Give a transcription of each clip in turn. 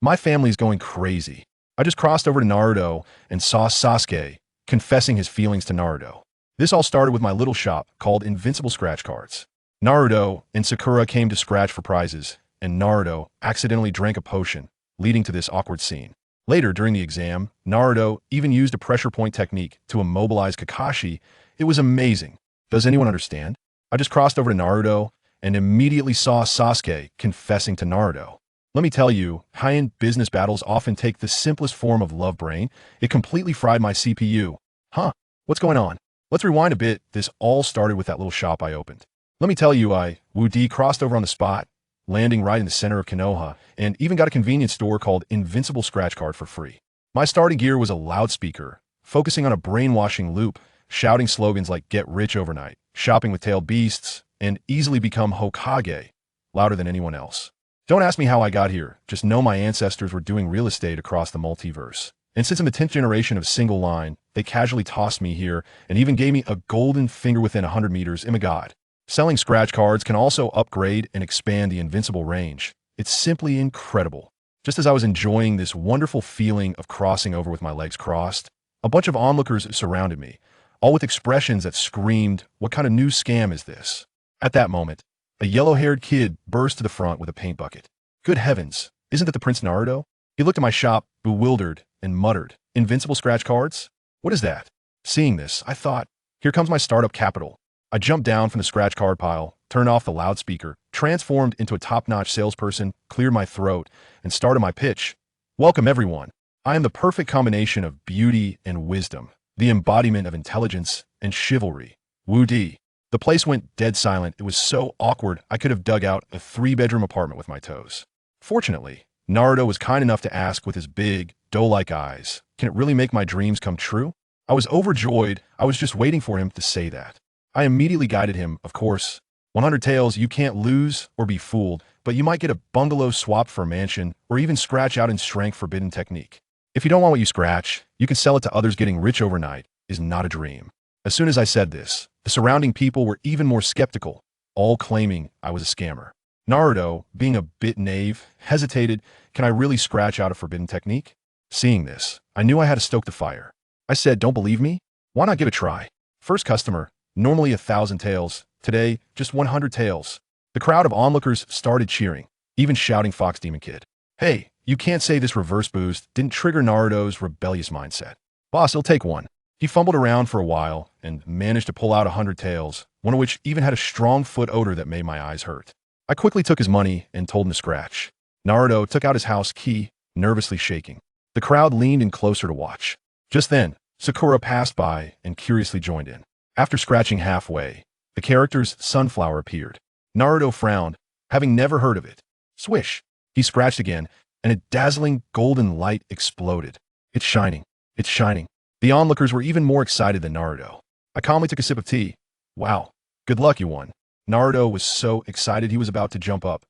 My family's going crazy. I just crossed over to Naruto and saw Sasuke confessing his feelings to Naruto. This all started with my little shop called Invincible Scratch Cards. Naruto and Sakura came to scratch for prizes, and Naruto accidentally drank a potion, leading to this awkward scene. Later, during the exam, Naruto even used a pressure point technique to immobilize Kakashi. It was amazing. Does anyone understand? I just crossed over to Naruto and immediately saw Sasuke confessing to Naruto. Let me tell you, high-end business battles often take the simplest form of love brain. It completely fried my CPU. Huh? What's going on? Let's rewind a bit. This all started with that little shop I opened. Let me tell you, Wu D crossed over on the spot, landing right in the center of Konoha, and even got a convenience store called Invincible Scratch Card for free. My starting gear was a loudspeaker, focusing on a brainwashing loop, shouting slogans like "Get rich overnight," "Shopping with tailed beasts," and "Easily become Hokage," louder than anyone else. Don't ask me how I got here, just know my ancestors were doing real estate across the multiverse. And since I'm the 10th generation of single line, they casually tossed me here and even gave me a golden finger within 100 meters. I'm a god. Selling scratch cards can also upgrade and expand the invincible range. It's simply incredible. Just as I was enjoying this wonderful feeling of crossing over with my legs crossed, a bunch of onlookers surrounded me, all with expressions that screamed, "What kind of new scam is this?" At that moment, a yellow-haired kid burst to the front with a paint bucket. Good heavens, isn't that the Prince Naruto? He looked at my shop, bewildered, and muttered, "Invincible scratch cards? What is that?" Seeing this, I thought, here comes my startup capital. I jumped down from the scratch card pile, turned off the loudspeaker, transformed into a top-notch salesperson, cleared my throat, and started my pitch. Welcome, everyone. I am the perfect combination of beauty and wisdom, the embodiment of intelligence and chivalry. Wu D. The place went dead silent. It was so awkward I could have dug out a 3-bedroom apartment with my toes. Fortunately, Naruto was kind enough to ask with his big, doe-like eyes, "Can it really make my dreams come true?" I was overjoyed. I was just waiting for him to say that. I immediately guided him, of course. 100 tails, you can't lose or be fooled, but you might get a bungalow swapped for a mansion or even scratch out in strength forbidden technique. If you don't want what you scratch, you can sell it to others. Getting rich overnight is not a dream. As soon as I said this, the surrounding people were even more skeptical, all claiming I was a scammer. Naruto, being a bit naive, hesitated. "Can I really scratch out a forbidden technique?" Seeing this, I knew I had to stoke the fire. I said, "Don't believe me? Why not give it a try?" First customer, normally 1,000 tails, today just 100 tails. The crowd of onlookers started cheering, even shouting "Fox Demon Kid." Hey, you can't say this reverse boost didn't trigger Naruto's rebellious mindset. "Boss, he'll take one." He fumbled around for a while and managed to pull out 100 tails, one of which even had a strong foot odor that made my eyes hurt. I quickly took his money and told him to scratch. Naruto took out his house key, nervously shaking. The crowd leaned in closer to watch. Just then, Sakura passed by and curiously joined in. After scratching halfway, the character's sunflower appeared. Naruto frowned, having never heard of it. Swish! He scratched again, and a dazzling golden light exploded. "It's shining! It's shining!" The onlookers were even more excited than Naruto. I calmly took a sip of tea. "Wow, good luck, you won." Naruto was so excited he was about to jump up.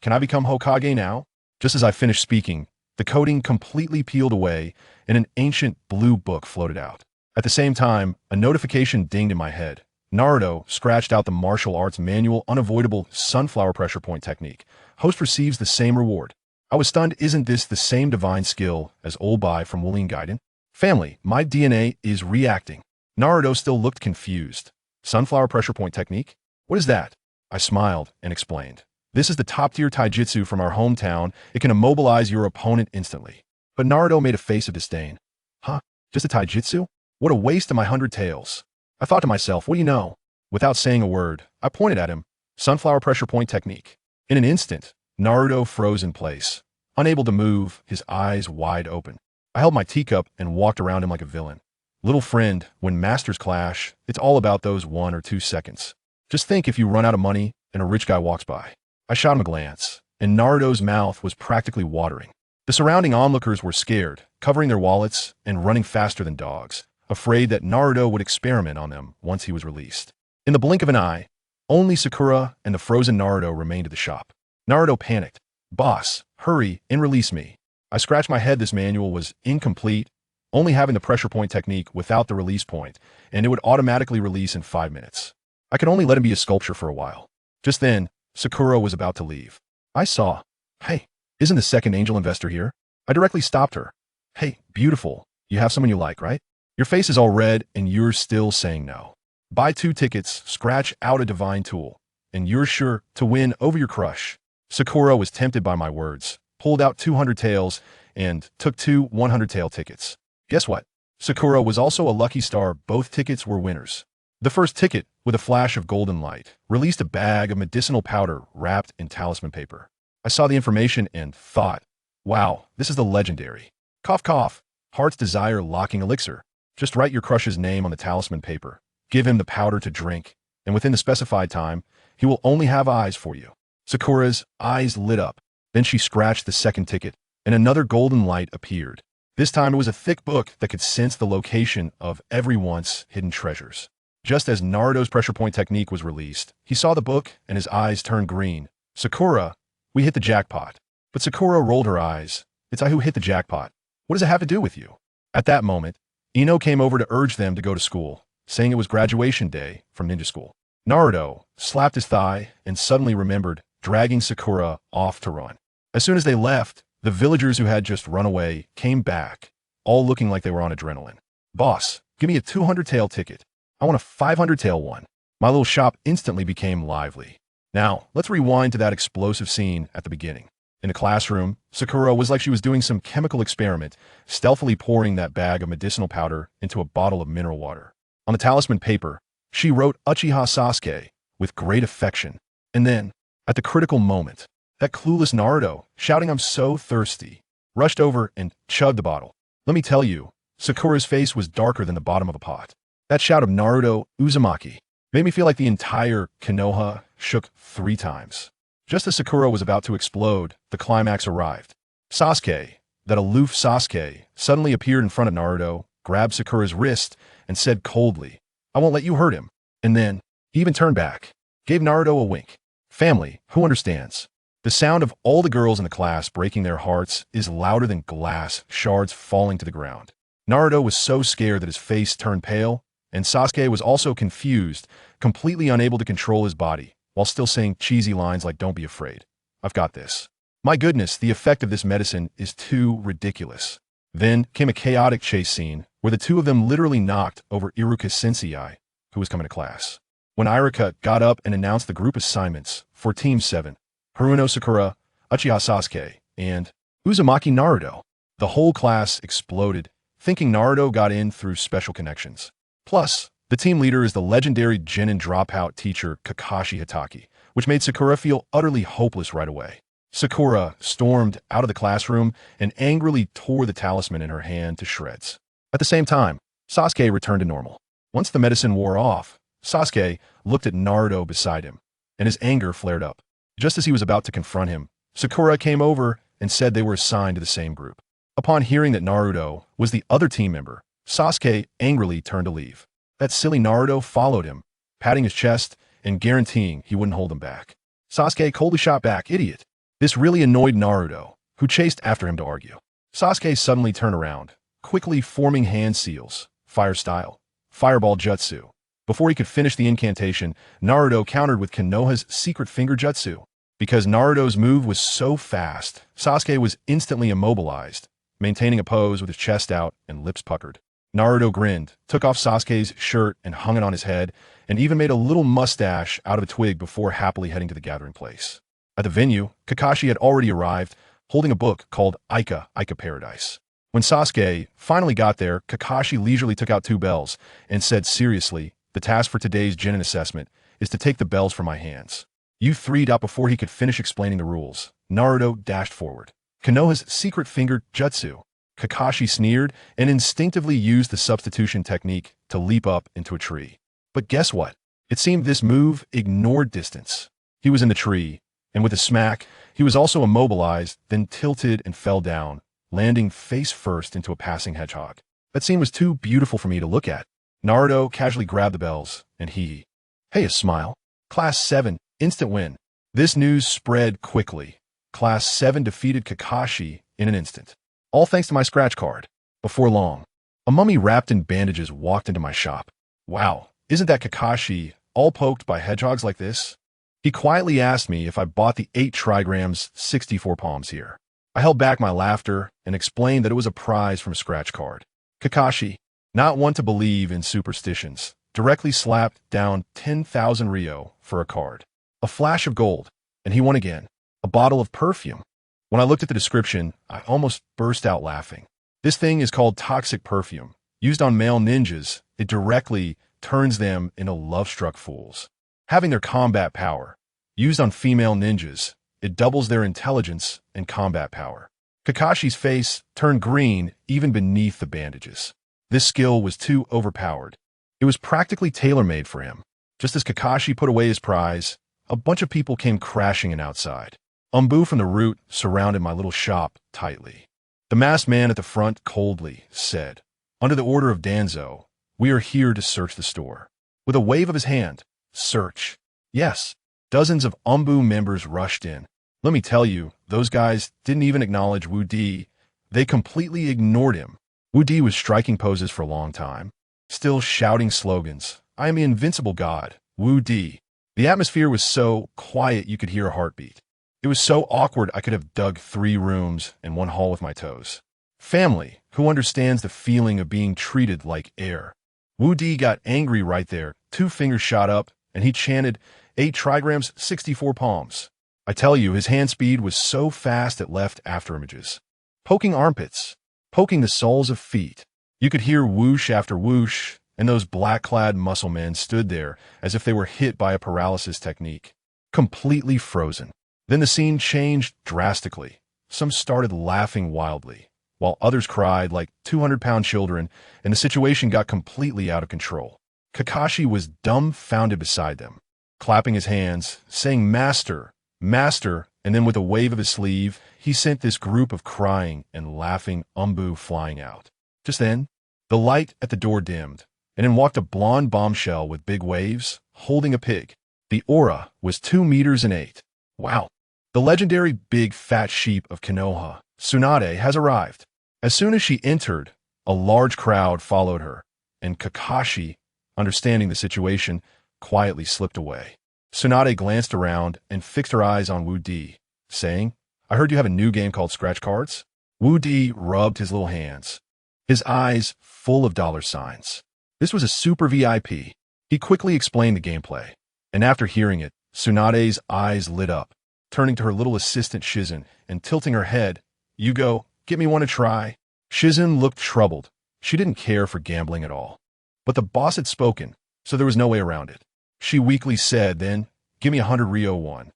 "Can I become Hokage now?" Just as I finished speaking, the coating completely peeled away and an ancient blue book floated out. At the same time, a notification dinged in my head. Naruto scratched out the martial arts manual unavoidable sunflower pressure point technique. Host receives the same reward. I was stunned. Isn't this the same divine skill as Old Bai from Wooling Gaiden? Family, my DNA is reacting. Naruto still looked confused. Sunflower pressure point technique? What is that? I smiled and explained. This is the top-tier taijutsu from our hometown. It can immobilize your opponent instantly. But Naruto made a face of disdain. Huh? Just a taijutsu? What a waste of my 100 tails. I thought to myself, what do you know? Without saying a word, I pointed at him. Sunflower pressure point technique. In an instant, Naruto froze in place, unable to move, his eyes wide open. I held my teacup and walked around him like a villain. Little friend, when masters clash, it's all about those 1 or 2 seconds. Just think if you run out of money and a rich guy walks by. I shot him a glance, and Naruto's mouth was practically watering. The surrounding onlookers were scared, covering their wallets and running faster than dogs, afraid that Naruto would experiment on them once he was released. In the blink of an eye, only Sakura and the frozen Naruto remained at the shop. Naruto panicked. "Boss, hurry and release me." I scratched my head. This manual was incomplete, only having the pressure point technique without the release point, and it would automatically release in 5 minutes. I could only let him be a sculpture for a while. Just then, Sakura was about to leave. I saw, "Hey, Isn't the second angel investor here? I directly stopped her. Hey, beautiful. You have someone you like, right? Your face is all red and you're still saying no. Buy 2 tickets, scratch out a divine tool, and you're sure to win over your crush. Sakura was tempted by my words, pulled out 200 tails, and took 2 100-tail tickets. Guess what? Sakura was also a lucky star. Both tickets were winners. The first ticket, with a flash of golden light, released a bag of medicinal powder wrapped in talisman paper. I saw the information and thought, wow, this is the legendary. Cough cough, Heart's Desire Locking Elixir. Just write your crush's name on the talisman paper, give him the powder to drink, and within the specified time, he will only have eyes for you. Sakura's eyes lit up. Then she scratched the second ticket, and another golden light appeared. This time it was a thick book that could sense the location of every once hidden treasures. Just as Naruto's pressure point technique was released, he saw the book and his eyes turned green. Sakura, we hit the jackpot. But Sakura rolled her eyes. It's I who hit the jackpot. What does it have to do with you? At that moment, Ino came over to urge them to go to school, saying it was graduation day from ninja school. Naruto slapped his thigh and suddenly remembered, dragging Sakura off to run. As soon as they left, the villagers who had just run away came back, all looking like they were on adrenaline. Boss, give me a 200-tail ticket. I want a 500-tail one. My little shop instantly became lively. Now, let's rewind to that explosive scene at the beginning. In the classroom, Sakura was like she was doing some chemical experiment, stealthily pouring that bag of medicinal powder into a bottle of mineral water. On the talisman paper, she wrote Uchiha Sasuke with great affection. And then, at the critical moment, that clueless Naruto, shouting I'm so thirsty, rushed over and chugged the bottle. Let me tell you, Sakura's face was darker than the bottom of a pot. That shout of Naruto Uzumaki made me feel like the entire Konoha shook 3 times. Just as Sakura was about to explode, the climax arrived. Sasuke, that aloof Sasuke, suddenly appeared in front of Naruto, grabbed Sakura's wrist, and said coldly, I won't let you hurt him. And then, he even turned back, gave Naruto a wink. Family, who understands? The sound of all the girls in the class breaking their hearts is louder than glass shards falling to the ground. Naruto was so scared that his face turned pale, and Sasuke was also confused, completely unable to control his body, while still saying cheesy lines like, don't be afraid. I've got this. My goodness, the effect of this medicine is too ridiculous. Then came a chaotic chase scene where the two of them literally knocked over Iruka Sensei, who was coming to class. When Iruka got up and announced the group assignments for Team 7, Haruno Sakura, Uchiha Sasuke, and Uzumaki Naruto, the whole class exploded, thinking Naruto got in through special connections. Plus, the team leader is the legendary Genin dropout teacher Kakashi Hitaki, which made Sakura feel utterly hopeless right away. Sakura stormed out of the classroom and angrily tore the talisman in her hand to shreds. At the same time, Sasuke returned to normal. Once the medicine wore off, Sasuke looked at Naruto beside him, and his anger flared up. Just as he was about to confront him, Sakura came over and said they were assigned to the same group. Upon hearing that Naruto was the other team member, Sasuke angrily turned to leave. That silly Naruto followed him, patting his chest and guaranteeing he wouldn't hold him back. Sasuke coldly shot back, idiot. This really annoyed Naruto, who chased after him to argue. Sasuke suddenly turned around, quickly forming hand seals, fire style, fireball jutsu. Before he could finish the incantation, Naruto countered with Konoha's secret finger jutsu. Because Naruto's move was so fast, Sasuke was instantly immobilized, maintaining a pose with his chest out and lips puckered. Naruto grinned, took off Sasuke's shirt and hung it on his head, and even made a little mustache out of a twig before happily heading to the gathering place. At the venue, Kakashi had already arrived, holding a book called Ica Paradise. When Sasuke finally got there, Kakashi leisurely took out 2 bells and said seriously, the task for today's Genin assessment is to take the bells from my hands. You 3. Before he could finish explaining the rules, Naruto dashed forward. Konoha's secret finger jutsu. Kakashi sneered and instinctively used the substitution technique to leap up into a tree. But guess what? It seemed this move ignored distance. He was in the tree, and with a smack, he was also immobilized, then tilted and fell down, landing face first into a passing hedgehog. That scene was too beautiful for me to look at. Naruto casually grabbed the bells, and he, hey, a smile. Class 7, instant win. This news spread quickly. Class 7 defeated Kakashi in an instant. All thanks to my scratch card. Before long, a mummy wrapped in bandages walked into my shop. Wow, isn't that Kakashi all poked by hedgehogs like this? He quietly asked me if I bought the 8 trigrams 64 palms here. I held back my laughter and explained that it was a prize from a scratch card. Kakashi, not one to believe in superstitions, directly slapped down 10,000 Ryo for a card. A flash of gold, and he won again. A bottle of perfume. When I looked at the description, I almost burst out laughing. This thing is called toxic perfume. Used on male ninjas, it directly turns them into love-struck fools. Having their combat power. Used on female ninjas, it doubles their intelligence and combat power. Kakashi's face turned green even beneath the bandages. This skill was too overpowered. It was practically tailor-made for him. Just as Kakashi put away his prize, a bunch of people came crashing in outside. Umbu from the root surrounded my little shop tightly. The masked man at the front coldly said, "Under the order of Danzo, we are here to search the store." With a wave of his hand, "Search." Yes, dozens of Umbu members rushed in. Let me tell you, those guys didn't even acknowledge Wu Di. They completely ignored him. Wu Di was striking poses for a long time, still shouting slogans. "I am the invincible god, Wu Di." The atmosphere was so quiet you could hear a heartbeat. It was so awkward I could have dug 3 rooms and 1 hall with my toes. Family, who understands the feeling of being treated like air. Wu Di got angry right there. 2 fingers shot up, and he chanted, 8 trigrams, 64 palms. I tell you, his hand speed was so fast it left afterimages. Poking armpits, poking the soles of feet. You could hear whoosh after whoosh, and those black-clad muscle men stood there as if they were hit by a paralysis technique. Completely frozen. Then the scene changed drastically. Some started laughing wildly, while others cried like 200-pound children, and the situation got completely out of control. Kakashi was dumbfounded beside them, clapping his hands, saying, "Master, Master," and then with a wave of his sleeve, he sent this group of crying and laughing Umbu flying out. Just then, the light at the door dimmed, and in walked a blonde bombshell with big waves, holding a pig. The aura was 2 meters and 8. Wow. The legendary big fat sheep of Konoha, Tsunade, has arrived. As soon as she entered, a large crowd followed her, and Kakashi, understanding the situation, quietly slipped away. Tsunade glanced around and fixed her eyes on Wu Di, saying, "I heard you have a new game called Scratch Cards?" Wu Di rubbed his little hands, his eyes full of dollar signs. This was a super VIP. He quickly explained the gameplay, and after hearing it, Tsunade's eyes lit up, turning to her little assistant Shizen and tilting her head. "You go, get me one to try." Shizen looked troubled. She didn't care for gambling at all. But the boss had spoken, so there was no way around it. She weakly said, "Then, give me 100 Ryo won."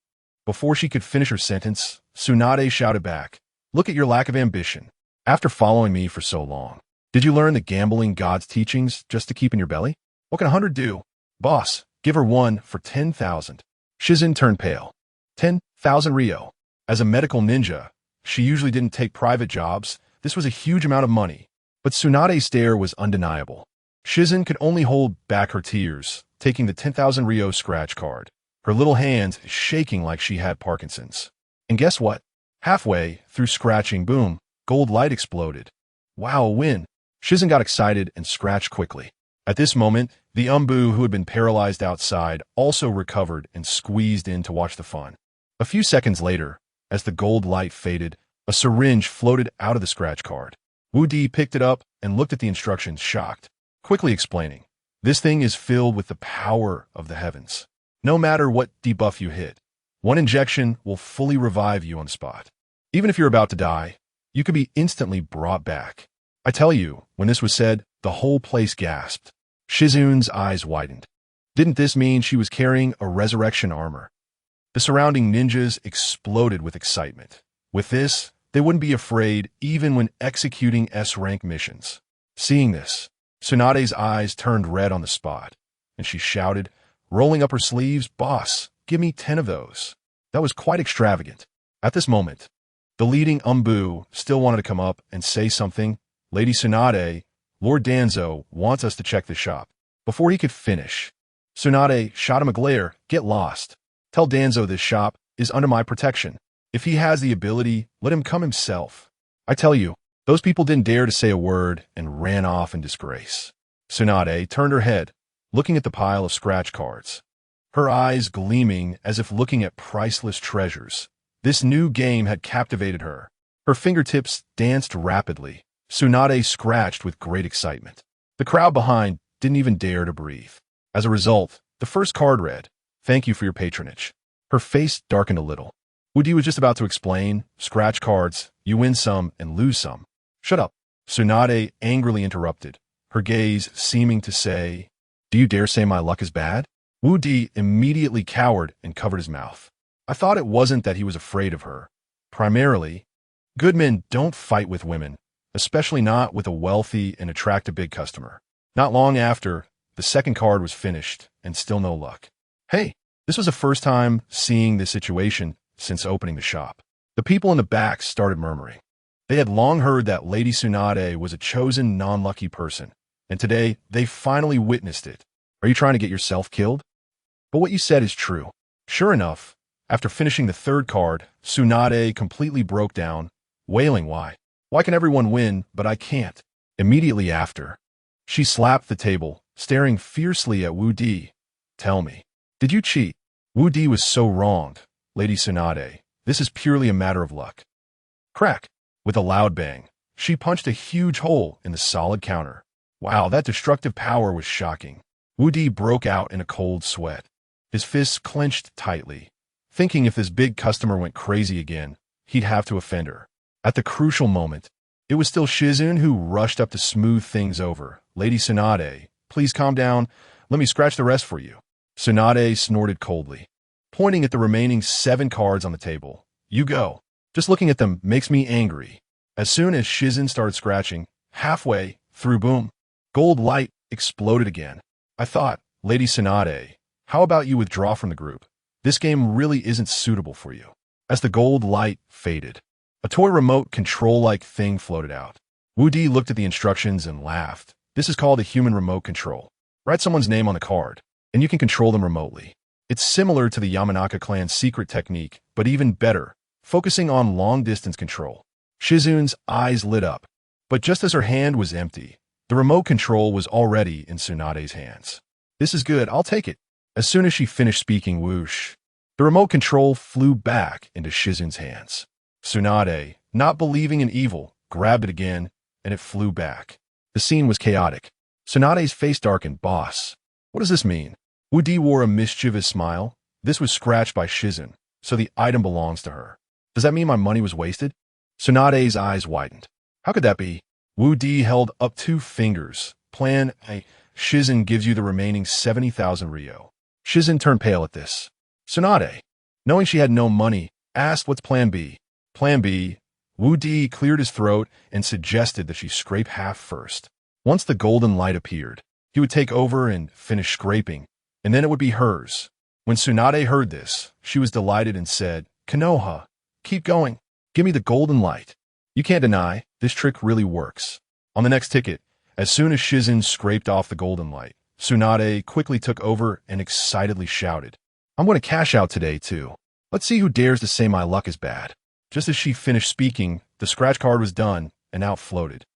Before she could finish her sentence, Tsunade shouted back, "Look at your lack of ambition. After following me for so long, did you learn the gambling god's teachings just to keep in your belly? What can 100 do? Boss, give her 1 for 10,000. Shizen turned pale. 10,000 Ryo. As a medical ninja, she usually didn't take private jobs. This was a huge amount of money. But Tsunade's stare was undeniable. Shizen could only hold back her tears, taking the 10,000 Ryo scratch card, her little hands shaking like she had Parkinson's. And guess what? Halfway through scratching, boom, gold light exploded. Wow, a win. Shizen got excited and scratched quickly. At this moment, the Umbu who had been paralyzed outside also recovered and squeezed in to watch the fun. A few seconds later, as the gold light faded, a syringe floated out of the scratch card. Wu Di picked it up and looked at the instructions, shocked, quickly explaining, "This thing is filled with the power of the heavens. No matter what debuff you hit, 1 injection will fully revive you on the spot. Even if you're about to die, you could be instantly brought back." I tell you, when this was said, the whole place gasped. Shizun's eyes widened. Didn't this mean she was carrying a resurrection armor? The surrounding ninjas exploded with excitement. With this, they wouldn't be afraid even when executing S-rank missions. Seeing this, Tsunade's eyes turned red on the spot, and she shouted, rolling up her sleeves, "Boss, give me 10 of those." That was quite extravagant. At this moment, the leading Umbu still wanted to come up and say something. "Lady Tsunade, Lord Danzo wants us to check the shop." Before he could finish, Tsunade shot him a glare. "Get lost. Tell Danzo this shop is under my protection. If he has the ability, let him come himself." I tell you, those people didn't dare to say a word and ran off in disgrace. Tsunade turned her head, looking at the pile of scratch cards, her eyes gleaming as if looking at priceless treasures. This new game had captivated her. Her fingertips danced rapidly. Tsunade scratched with great excitement. The crowd behind didn't even dare to breathe. As a result, the first card read, "Thank you for your patronage." Her face darkened a little. Woody was just about to explain, "Scratch cards, you win some and lose some." "Shut up," Tsunade angrily interrupted, her gaze seeming to say, "Do you dare say my luck is bad?" Woody immediately cowered and covered his mouth. I thought it wasn't that he was afraid of her. Primarily, good men don't fight with women, especially not with a wealthy and attractive big customer. Not long after, the second card was finished, and still no luck. Hey, this was the first time seeing this situation since opening the shop. The people in the back started murmuring. They had long heard that Lady Tsunade was a chosen non-lucky person, and today they finally witnessed it. Are you trying to get yourself killed? But what you said is true. Sure enough, after finishing the third card, Tsunade completely broke down, wailing, "Why? Why can everyone win, but I can't?" Immediately after, she slapped the table, staring fiercely at Wu Di. "Tell me, did you cheat?" Wu Di was so wronged. "Lady Tsunade, this is purely a matter of luck." Crack! With a loud bang, she punched a huge hole in the solid counter. Wow, that destructive power was shocking. Wu Di broke out in a cold sweat. His fists clenched tightly, thinking if this big customer went crazy again, he'd have to offend her. At the crucial moment, it was still Shizun who rushed up to smooth things over. "Lady Tsunade, please calm down. Let me scratch the rest for you." Tsunade snorted coldly, pointing at the remaining 7 cards on the table. "You go. Just looking at them makes me angry." As soon as Shizun started scratching, halfway through, boom, gold light exploded again. I thought, "Lady Tsunade, how about you withdraw from the group? This game really isn't suitable for you." As the gold light faded, a toy remote control-like thing floated out. Wu Di looked at the instructions and laughed. "This is called a human remote control. Write someone's name on the card, and you can control them remotely. It's similar to the Yamanaka clan's secret technique, but even better, focusing on long-distance control." Shizun's eyes lit up, but just as her hand was empty, the remote control was already in Tsunade's hands. "This is good, I'll take it." As soon as she finished speaking, whoosh, the remote control flew back into Shizun's hands. Tsunade, not believing in evil, grabbed it again, and it flew back. The scene was chaotic. Tsunade's face darkened. "Boss, what does this mean?" Wu Di wore a mischievous smile. "This was scratched by Shizun, so the item belongs to her. Does that mean my money was wasted?" Tsunade's eyes widened. "How could that be?" Wu Di held up 2 fingers. "Plan A. Shizun gives you the remaining 70,000 Ryo." Shizun turned pale at this. Tsunade, knowing she had no money, asked, "What's Plan B?" "Plan B." Wu Di cleared his throat and suggested that she scrape half first. Once the golden light appeared, he would take over and finish scraping, and then it would be hers. When Tsunade heard this, she was delighted and said, "Konoha, keep going. Give me the golden light." You can't deny, this trick really works. On the next ticket, as soon as Shizun scraped off the golden light, Tsunade quickly took over and excitedly shouted, "I'm going to cash out today, too. Let's see who dares to say my luck is bad." Just as she finished speaking, the scratch card was done and out floated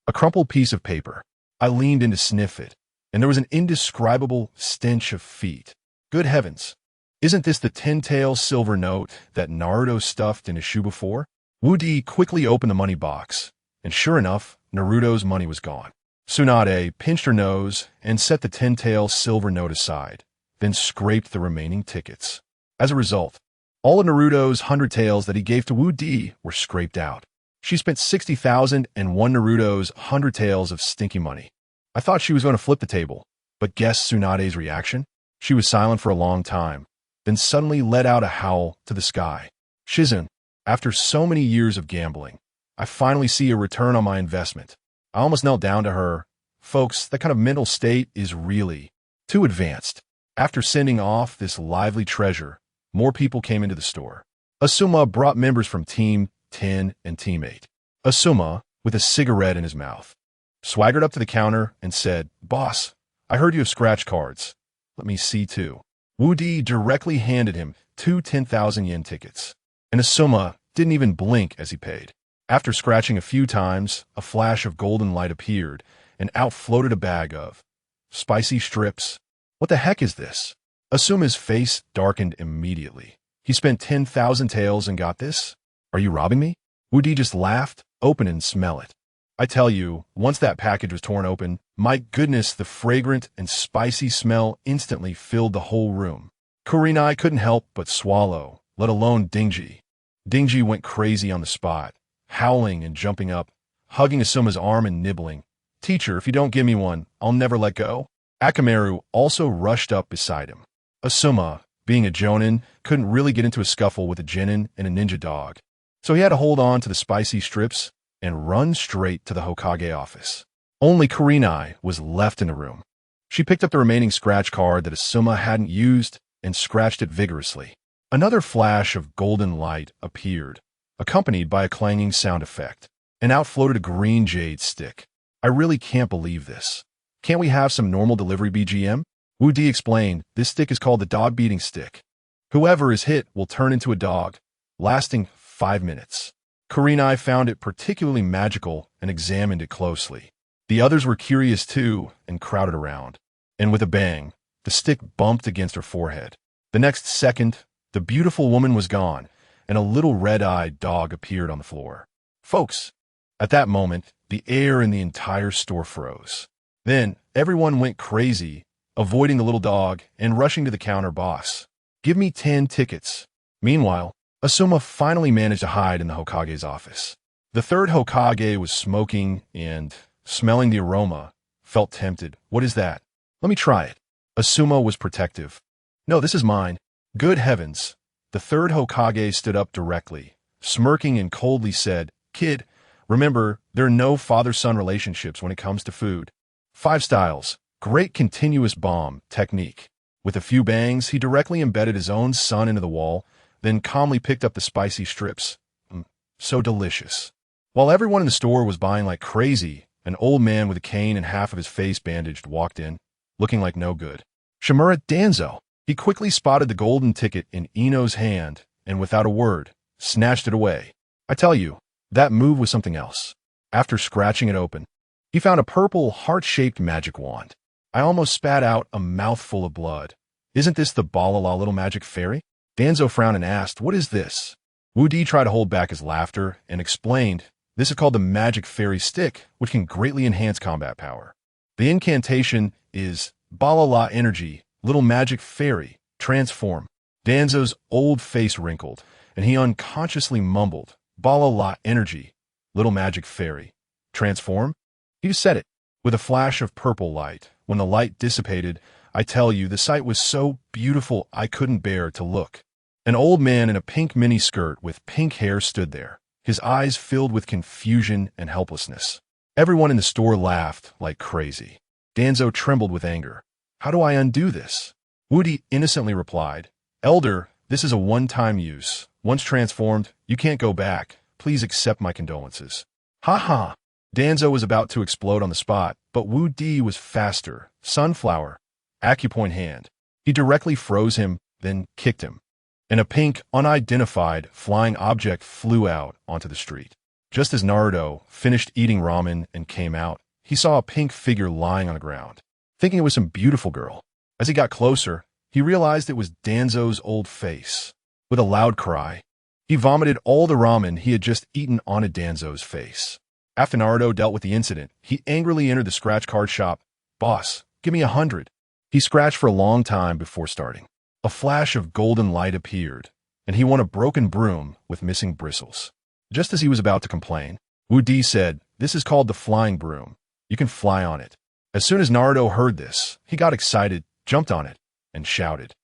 a crumpled piece of paper. I leaned in to sniff it, and there was an indescribable stench of feet. Good heavens! Isn't this the 10-tael silver note that Naruto stuffed in his shoe before? Wu Di quickly opened the money box, and sure enough, Naruto's money was gone. Tsunade pinched her nose and set the 10-tael silver note aside, then scraped the remaining tickets. As a result, all of Naruto's 100 taels that he gave to Wu Di were scraped out. She spent 60,000 and won Naruto's 100 taels of stinky money. I thought she was going to flip the table, but guess Tsunade's reaction? She was silent for a long time, then suddenly let out a howl to the sky. "Shizun, after so many years of gambling, I finally see a return on my investment." I almost knelt down to her. Folks, that kind of mental state is really too advanced. After sending off this lively treasure, more people came into the store. Asuma brought members from Team 10 and Team 8. Asuma, with a cigarette in his mouth, swaggered up to the counter and said, "Boss, I heard you have scratch cards. Let me see too." Wu Di directly handed him 2 10,000 yen tickets, and Asuma didn't even blink as he paid. After scratching a few times, a flash of golden light appeared, and out floated a bag of spicy strips. What the heck is this? Asuma's face darkened immediately. He spent 10,000 taels and got this? Are you robbing me? Woody just laughed, open and smell it. I tell you, once that package was torn open, my goodness, the fragrant and spicy smell instantly filled the whole room. Kurenai couldn't help but swallow, let alone Dingji. Dingji went crazy on the spot, howling and jumping up, hugging Asuma's arm and nibbling. "Teacher, if you don't give me one, I'll never let go." Akamaru also rushed up beside him. Asuma, being a jonin, couldn't really get into a scuffle with a genin and a ninja dog, so he had to hold on to the spicy strips and run straight to the Hokage office. Only Kurenai was left in the room. She picked up the remaining scratch card that Asuma hadn't used and scratched it vigorously. Another flash of golden light appeared, accompanied by a clanging sound effect, and out floated a green jade stick. "I really can't believe this. Can't we have some normal delivery BGM?" Wu Di explained, "This stick is called the dog beating stick. Whoever is hit will turn into a dog, lasting 5 minutes. Kurenai found it particularly magical and examined it closely. The others were curious too and crowded around. And with a bang, the stick bumped against her forehead. The next second, the beautiful woman was gone, and a little red-eyed dog appeared on the floor. Folks, at that moment, the air in the entire store froze. Then, everyone went crazy, avoiding the little dog and rushing to the counter boss. "Give me 10 tickets. Meanwhile, Asuma finally managed to hide in the Hokage's office. The third Hokage was smoking and, smelling the aroma, felt tempted. "What is that? Let me try it." Asuma was protective. "No, this is mine." Good heavens. The third Hokage stood up directly, smirking and coldly said, "Kid, remember, there are no father-son relationships when it comes to food. 5 styles, great continuous bomb technique." With a few bangs, he directly embedded his own son into the wall, then calmly picked up the spicy strips. So delicious. While everyone in the store was buying like crazy, an old man with a cane and half of his face bandaged walked in, looking like no good. Shimura Danzo. He quickly spotted the golden ticket in Ino's hand and, without a word, snatched it away. I tell you, that move was something else. After scratching it open, he found a purple, heart-shaped magic wand. I almost spat out a mouthful of blood. "Isn't this the Balala little magic fairy?" Danzo frowned and asked, "What is this?" Wu Di tried to hold back his laughter and explained, "This is called the magic fairy stick, which can greatly enhance combat power. The incantation is Balala energy, little magic fairy, transform." Danzo's old face wrinkled, and he unconsciously mumbled, "Balala energy, little magic fairy, transform?" He just said it, with a flash of purple light. When the light dissipated, I tell you, the sight was so beautiful I couldn't bear to look. An old man in a pink mini-skirt with pink hair stood there, his eyes filled with confusion and helplessness. Everyone in the store laughed like crazy. Danzo trembled with anger. "How do I undo this?" Wu Di innocently replied, "Elder, this is a one-time use. Once transformed, you can't go back. Please accept my condolences." "Ha ha!" Danzo was about to explode on the spot, but Wu Di was faster. Sunflower, acupoint hand. He directly froze him, then kicked him. And a pink, unidentified, flying object flew out onto the street. Just as Naruto finished eating ramen and came out, he saw a pink figure lying on the ground, thinking it was some beautiful girl. As he got closer, he realized it was Danzo's old face. With a loud cry, he vomited all the ramen he had just eaten onto Danzo's face. After Naruto dealt with the incident, he angrily entered the scratch card shop. "Boss, give me 100. He scratched for a long time before starting. A flash of golden light appeared, and he won a broken broom with missing bristles. Just as he was about to complain, Wu Di said, "This is called the flying broom. You can fly on it." As soon as Naruto heard this, he got excited, jumped on it, and shouted,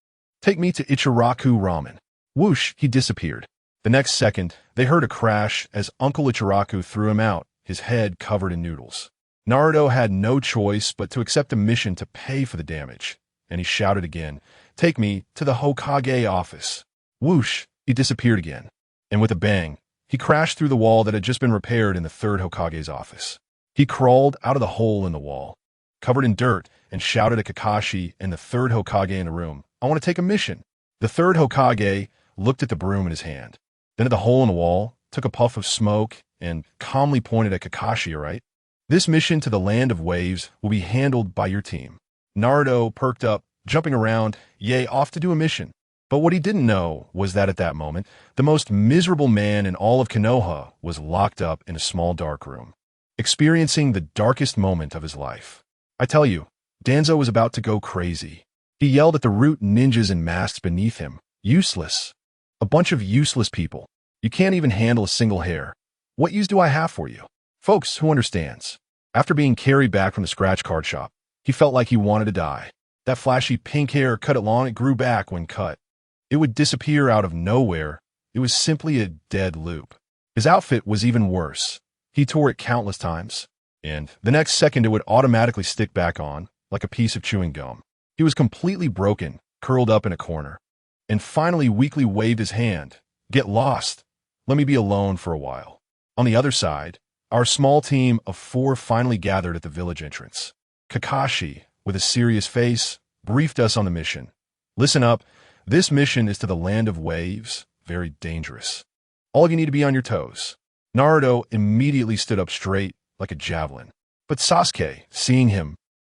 "Take me to Ichiraku Ramen." Whoosh, he disappeared. The next second, they heard a crash as Uncle Ichiraku threw him out, his head covered in noodles. Naruto had no choice but to accept a mission to pay for the damage, and he shouted again, "Take me to the Hokage office." Whoosh, he disappeared again, and with a bang, he crashed through the wall that had just been repaired in the third Hokage's office. He crawled out of the hole in the wall, covered in dirt, and shouted at Kakashi and the third Hokage in the room, "I want to take a mission." The third Hokage looked at the broom in his hand, then at the hole in the wall, took a puff of smoke, and calmly pointed at Kakashi, "All right? This mission to the Land of Waves will be handled by your team." Naruto perked up, jumping around, "Yay, off to do a mission." But what he didn't know was that at that moment, the most miserable man in all of Konoha was locked up in a small dark room, experiencing the darkest moment of his life. I tell you, Danzo was about to go crazy. He yelled at the root ninjas and masks beneath him. Useless. A bunch of useless people. You can't even handle a single hair. What use do I have for you? Folks, who understands? After being carried back from the scratch card shop, he felt like he wanted to die. That flashy pink hair, cut it long, it grew back when cut. It would disappear out of nowhere. It was simply a dead loop. His outfit was even worse. He tore it countless times, and the next second it would automatically stick back on, like a piece of chewing gum. He was completely broken, curled up in a corner, and finally weakly waved his hand. Get lost. Let me be alone for a while. On the other side, our small team of 4 finally gathered at the village entrance. Kakashi, with a serious face, briefed us on the mission. Listen up. This mission is to the land of waves, very dangerous. All of you need to be on your toes. Naruto immediately stood up straight, like a javelin. But Sasuke, seeing him,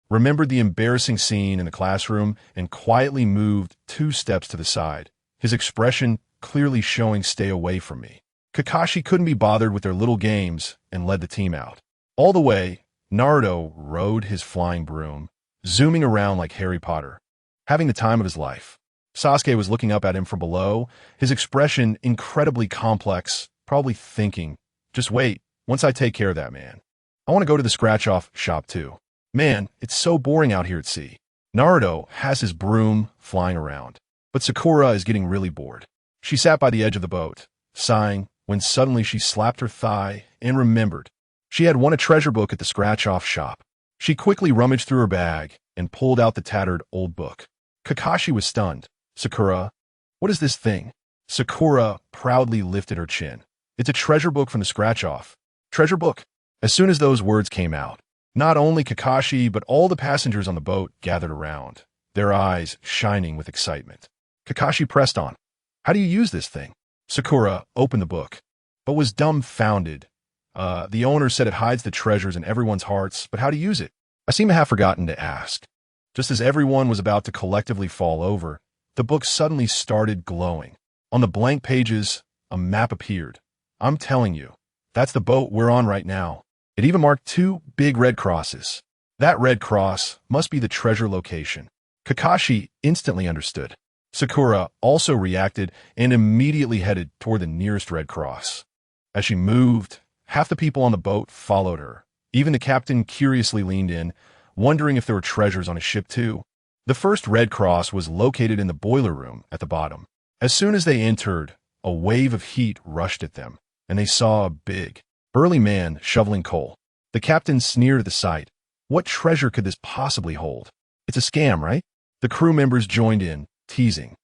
remembered the embarrassing scene in the classroom and quietly moved 2 steps to the side, his expression clearly showing stay away from me. Kakashi couldn't be bothered with their little games and led the team out. All the way, Naruto rode his flying broom, zooming around like Harry Potter, having the time of his life. Sasuke was looking up at him from below, his expression incredibly complex, probably thinking, just wait, once I take care of that man. I want to go to the scratch-off shop too. Man, it's so boring out here at sea. Naruto has his broom flying around, but Sakura is getting really bored. She sat by the edge of the boat, sighing, when suddenly she slapped her thigh and remembered. She had won a treasure book at the scratch-off shop. She quickly rummaged through her bag and pulled out the tattered old book. Kakashi was stunned. Sakura, what is this thing? Sakura proudly lifted her chin. It's a treasure book from the scratch-off. Treasure book. As soon as those words came out, not only Kakashi, but all the passengers on the boat gathered around, their eyes shining with excitement. Kakashi pressed on. How do you use this thing? Sakura opened the book, but was dumbfounded. The owner said it hides the treasures in everyone's hearts, but how to use it? I seem to have forgotten to ask. Just as everyone was about to collectively fall over, the book suddenly started glowing. On the blank pages, a map appeared. I'm telling you, that's the boat we're on right now. It even marked 2 big red crosses. That red cross must be the treasure location. Kakashi instantly understood. Sakura also reacted and immediately headed toward the nearest red cross. As she moved, half the people on the boat followed her. Even the captain curiously leaned in, wondering if there were treasures on his ship too. The first red cross was located in the boiler room at the bottom. As soon as they entered, a wave of heat rushed at them, and they saw a big, burly man shoveling coal. The captain sneered at the sight. What treasure could this possibly hold? It's a scam, right? The crew members joined in, teasing.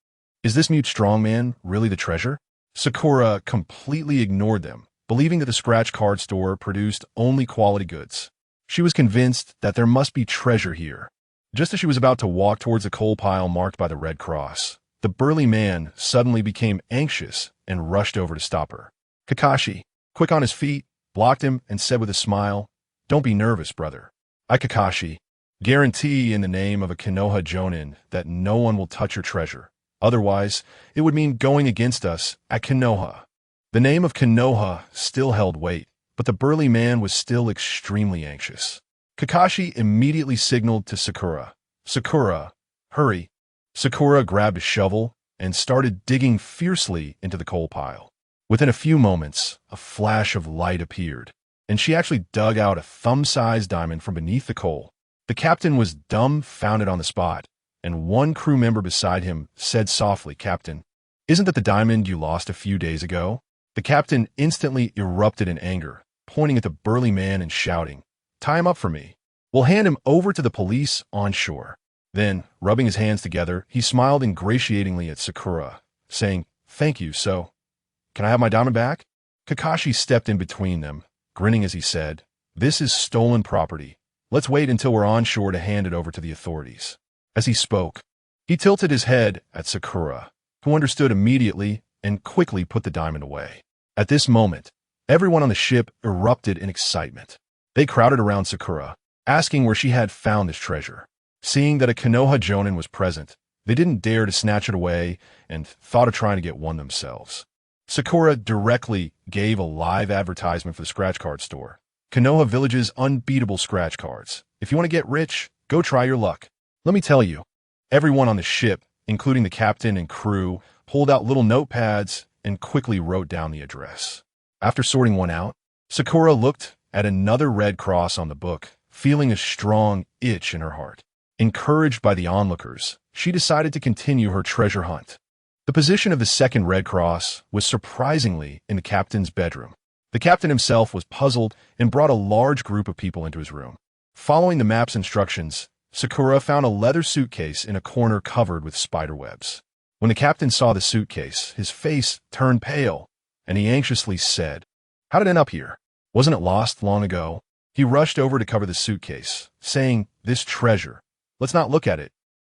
Is this mute strongman really the treasure? Sakura completely ignored them, believing that the scratch card store produced only quality goods. She was convinced that there must be treasure here. Just as she was about to walk towards the coal pile marked by the red cross, the burly man suddenly became anxious and rushed over to stop her. Kakashi, quick on his feet, blocked him and said with a smile, "Don't be nervous, brother. I, Kakashi, guarantee in the name of a Konoha Jonin that no one will touch your treasure. Otherwise, it would mean going against us at Konoha." The name of Konoha still held weight, but the burly man was still extremely anxious. Kakashi immediately signaled to Sakura. Sakura, hurry. Sakura grabbed a shovel and started digging fiercely into the coal pile. Within a few moments, a flash of light appeared, and she actually dug out a thumb-sized diamond from beneath the coal. The captain was dumbfounded on the spot, and one crew member beside him said softly, "Captain, isn't that the diamond you lost a few days ago?" The captain instantly erupted in anger, pointing at the burly man and shouting, "Tie him up for me. We'll hand him over to the police on shore." Then, rubbing his hands together, he smiled ingratiatingly at Sakura, saying, "Thank you, so can I have my diamond back?" Kakashi stepped in between them, grinning as he said, "This is stolen property. Let's wait until we're on shore to hand it over to the authorities." As he spoke, he tilted his head at Sakura, who understood immediately and quickly put the diamond away. At this moment, everyone on the ship erupted in excitement. They crowded around Sakura, asking where she had found this treasure. Seeing that a Konoha Jonin was present, They didn't dare to snatch it away and thought of trying to get one themselves. Sakura directly gave a live advertisement for the scratch card store. Konoha Village's unbeatable scratch cards. If you want to get rich, go try your luck. Let me tell you, everyone on the ship, including the captain and crew, pulled out little notepads and quickly wrote down the address. After sorting one out, Sakura looked at another red cross on the book, feeling a strong itch in her heart. Encouraged by the onlookers, she decided to continue her treasure hunt. The position of the second red cross was surprisingly in the captain's bedroom. The captain himself was puzzled and brought a large group of people into his room. Following the map's instructions, Sakura found a leather suitcase in a corner covered with spiderwebs. When the captain saw the suitcase, his face turned pale, and he anxiously said, "How did it end up here? Wasn't it lost long ago?" He rushed over to cover the suitcase, saying, "This treasure. Let's not look at it.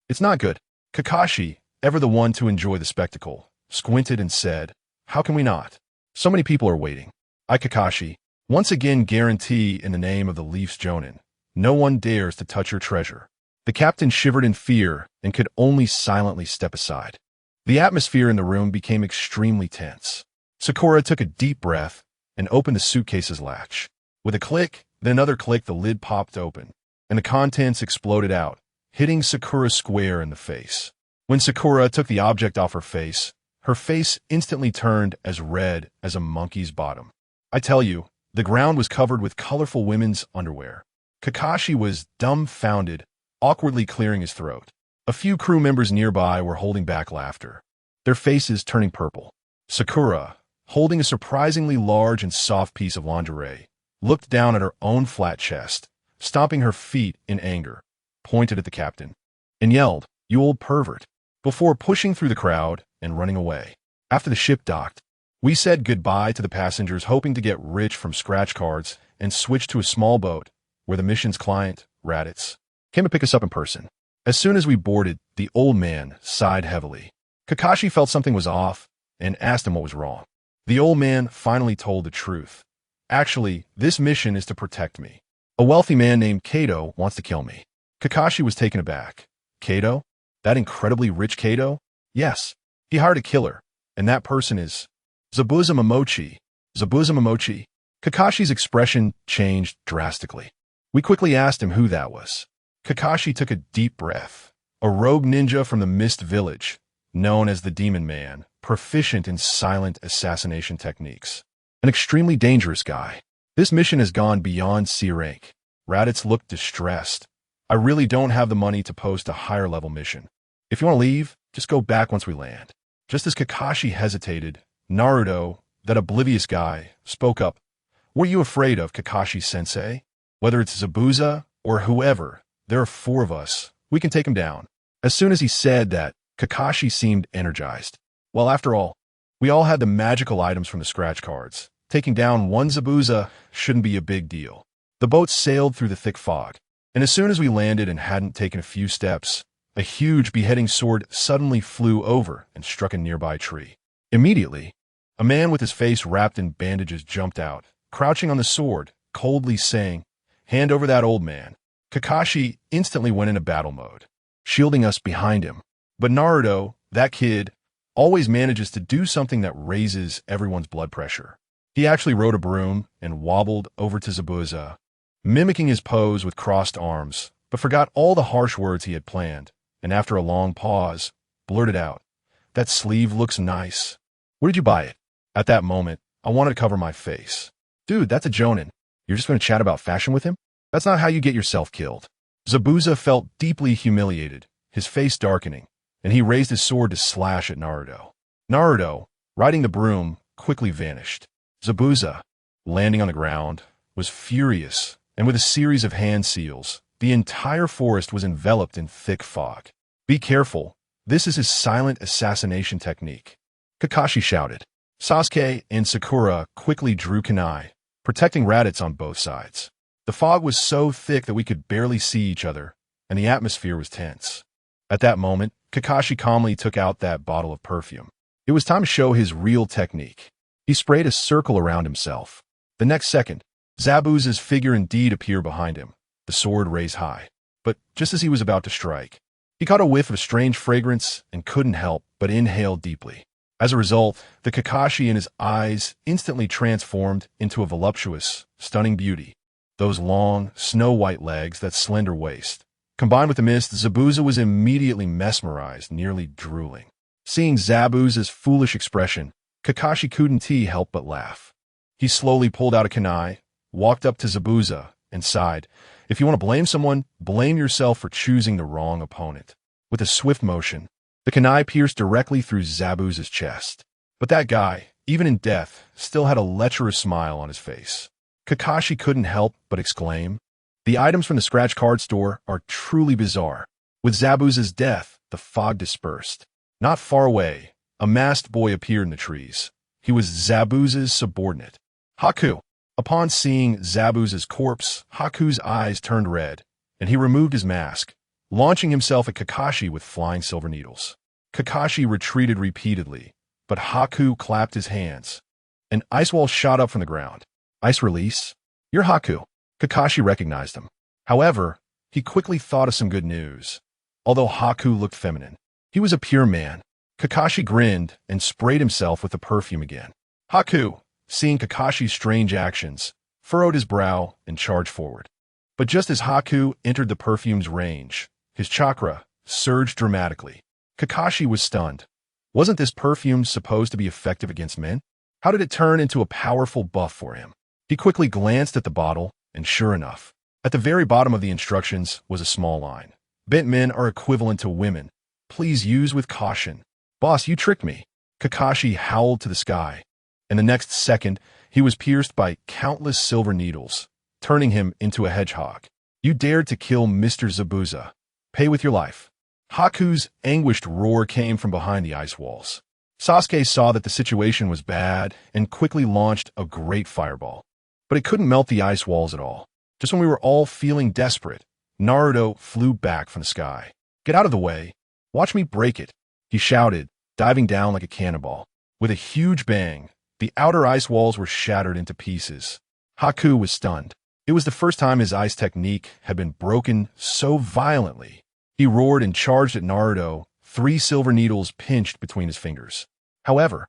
It's not good." Kakashi, ever the one to enjoy the spectacle, squinted and said, "How can we not? So many people are waiting. I, Kakashi, once again guarantee in the name of the Leafs Jonin, no one dares to touch your treasure." The captain shivered in fear and could only silently step aside. The atmosphere in the room became extremely tense. Sakura took a deep breath and opened the suitcase's latch. With a click, then another click, the lid popped open, and the contents exploded out, hitting Sakura square in the face. When Sakura took the object off her face instantly turned as red as a monkey's bottom. I tell you, the ground was covered with colorful women's underwear. Kakashi was dumbfounded, awkwardly clearing his throat. A few crew members nearby were holding back laughter, their faces turning purple. Sakura, holding a surprisingly large and soft piece of lingerie, looked down at her own flat chest, stomping her feet in anger, pointed at the captain, and yelled, "You old pervert," before pushing through the crowd and running away. After the ship docked, we said goodbye to the passengers, hoping to get rich from scratch cards and switch to a small boat where the mission's client, Raditz, came to pick us up in person. As soon as we boarded, the old man sighed heavily. Kakashi felt something was off and asked him what was wrong. The old man finally told the truth. "Actually, this mission is to protect me. A wealthy man named Kato wants to kill me." Kakashi was taken aback. "Kato? That incredibly rich Kato?" "Yes. He hired a killer, and that person is Zabuza Momochi." Zabuza Momochi? Kakashi's expression changed drastically. We quickly asked him who that was. Kakashi took a deep breath. "A rogue ninja from the Mist Village, known as the Demon Man, proficient in silent assassination techniques. An extremely dangerous guy. This mission has gone beyond C rank." Raditz looked distressed. "I really don't have the money to post a higher level mission. If you want to leave, just go back once we land." Just as Kakashi hesitated, Naruto, that oblivious guy, spoke up. "What are you afraid of, Kakashi-sensei? Whether it's Zabuza or whoever, there are 4 of us. We can take him down." As soon as he said that, Kakashi seemed energized. Well, after all, we all had the magical items from the scratch cards. Taking down one Zabuza shouldn't be a big deal. The boat sailed through the thick fog, and as soon as we landed and hadn't taken a few steps, a huge beheading sword suddenly flew over and struck a nearby tree. Immediately, a man with his face wrapped in bandages jumped out, crouching on the sword, coldly saying, "Hand over that old man." Kakashi instantly went into battle mode, shielding us behind him. But Naruto, that kid, always manages to do something that raises everyone's blood pressure. He actually rode a broom and wobbled over to Zabuza, mimicking his pose with crossed arms, but forgot all the harsh words he had planned, and after a long pause, blurted out, "That sleeve looks nice. Where did you buy it?" At that moment, I wanted to cover my face. "Dude, that's a Jonin. You're just going to chat about fashion with him? That's not how you get yourself killed." Zabuza felt deeply humiliated, his face darkening, and he raised his sword to slash at Naruto. Naruto, riding the broom, quickly vanished. Zabuza, landing on the ground, was furious, and with a series of hand seals, the entire forest was enveloped in thick fog. "Be careful. This is his silent assassination technique," Kakashi shouted. Sasuke and Sakura quickly drew kunai, protecting Raditz on both sides. The fog was so thick that we could barely see each other, and the atmosphere was tense. At that moment, Kakashi calmly took out that bottle of perfume. It was time to show his real technique. He sprayed a circle around himself. The next second, Zabuza's figure indeed appeared behind him, the sword raised high. But just as he was about to strike, He caught a whiff of strange fragrance and couldn't help but inhale deeply. As a result, the Kakashi in his eyes instantly transformed into a voluptuous, stunning beauty. Those long, snow-white legs, that slender waist. Combined with the mist, Zabuza was immediately mesmerized, nearly drooling. Seeing Zabuza's foolish expression, Kakashi couldn't help but laugh. He slowly pulled out a kunai, walked up to Zabuza, and sighed, "If you want to blame someone, blame yourself for choosing the wrong opponent." With a swift motion, the kunai pierced directly through Zabuza's chest. But that guy, even in death, still had a lecherous smile on his face. Kakashi couldn't help but exclaim, "The items from the scratch card store are truly bizarre." With Zabuza's death, the fog dispersed. Not far away, a masked boy appeared in the trees. He was Zabuza's subordinate, Haku. Upon seeing Zabuza's corpse, Haku's eyes turned red, and he removed his mask, launching himself at Kakashi with flying silver needles. Kakashi retreated repeatedly, but Haku clapped his hands. An ice wall shot up from the ground. "Ice release? You're Haku." Kakashi recognized him. However, he quickly thought of some good news. Although Haku looked feminine, he was a pure man. Kakashi grinned and sprayed himself with the perfume again. Haku, seeing Kakashi's strange actions, furrowed his brow and charged forward. But just as Haku entered the perfume's range, his chakra surged dramatically. Kakashi was stunned. Wasn't this perfume supposed to be effective against men? How did it turn into a powerful buff for him? He quickly glanced at the bottle, and sure enough, at the very bottom of the instructions was a small line. "Bent men are equivalent to women. Please use with caution." "Boss, you tricked me." Kakashi howled to the sky, and the next second, he was pierced by countless silver needles, turning him into a hedgehog. "You dared to kill Mr. Zabuza. Pay with your life." Haku's anguished roar came from behind the ice walls. Sasuke saw that the situation was bad and quickly launched a great fireball. But it couldn't melt the ice walls at all. Just when we were all feeling desperate, Naruto flew back from the sky. "Get out of the way. Watch me break it," he shouted, diving down like a cannonball. With a huge bang, the outer ice walls were shattered into pieces. Haku was stunned. It was the first time his ice technique had been broken so violently. He roared and charged at Naruto, 3 silver needles pinched between his fingers. However,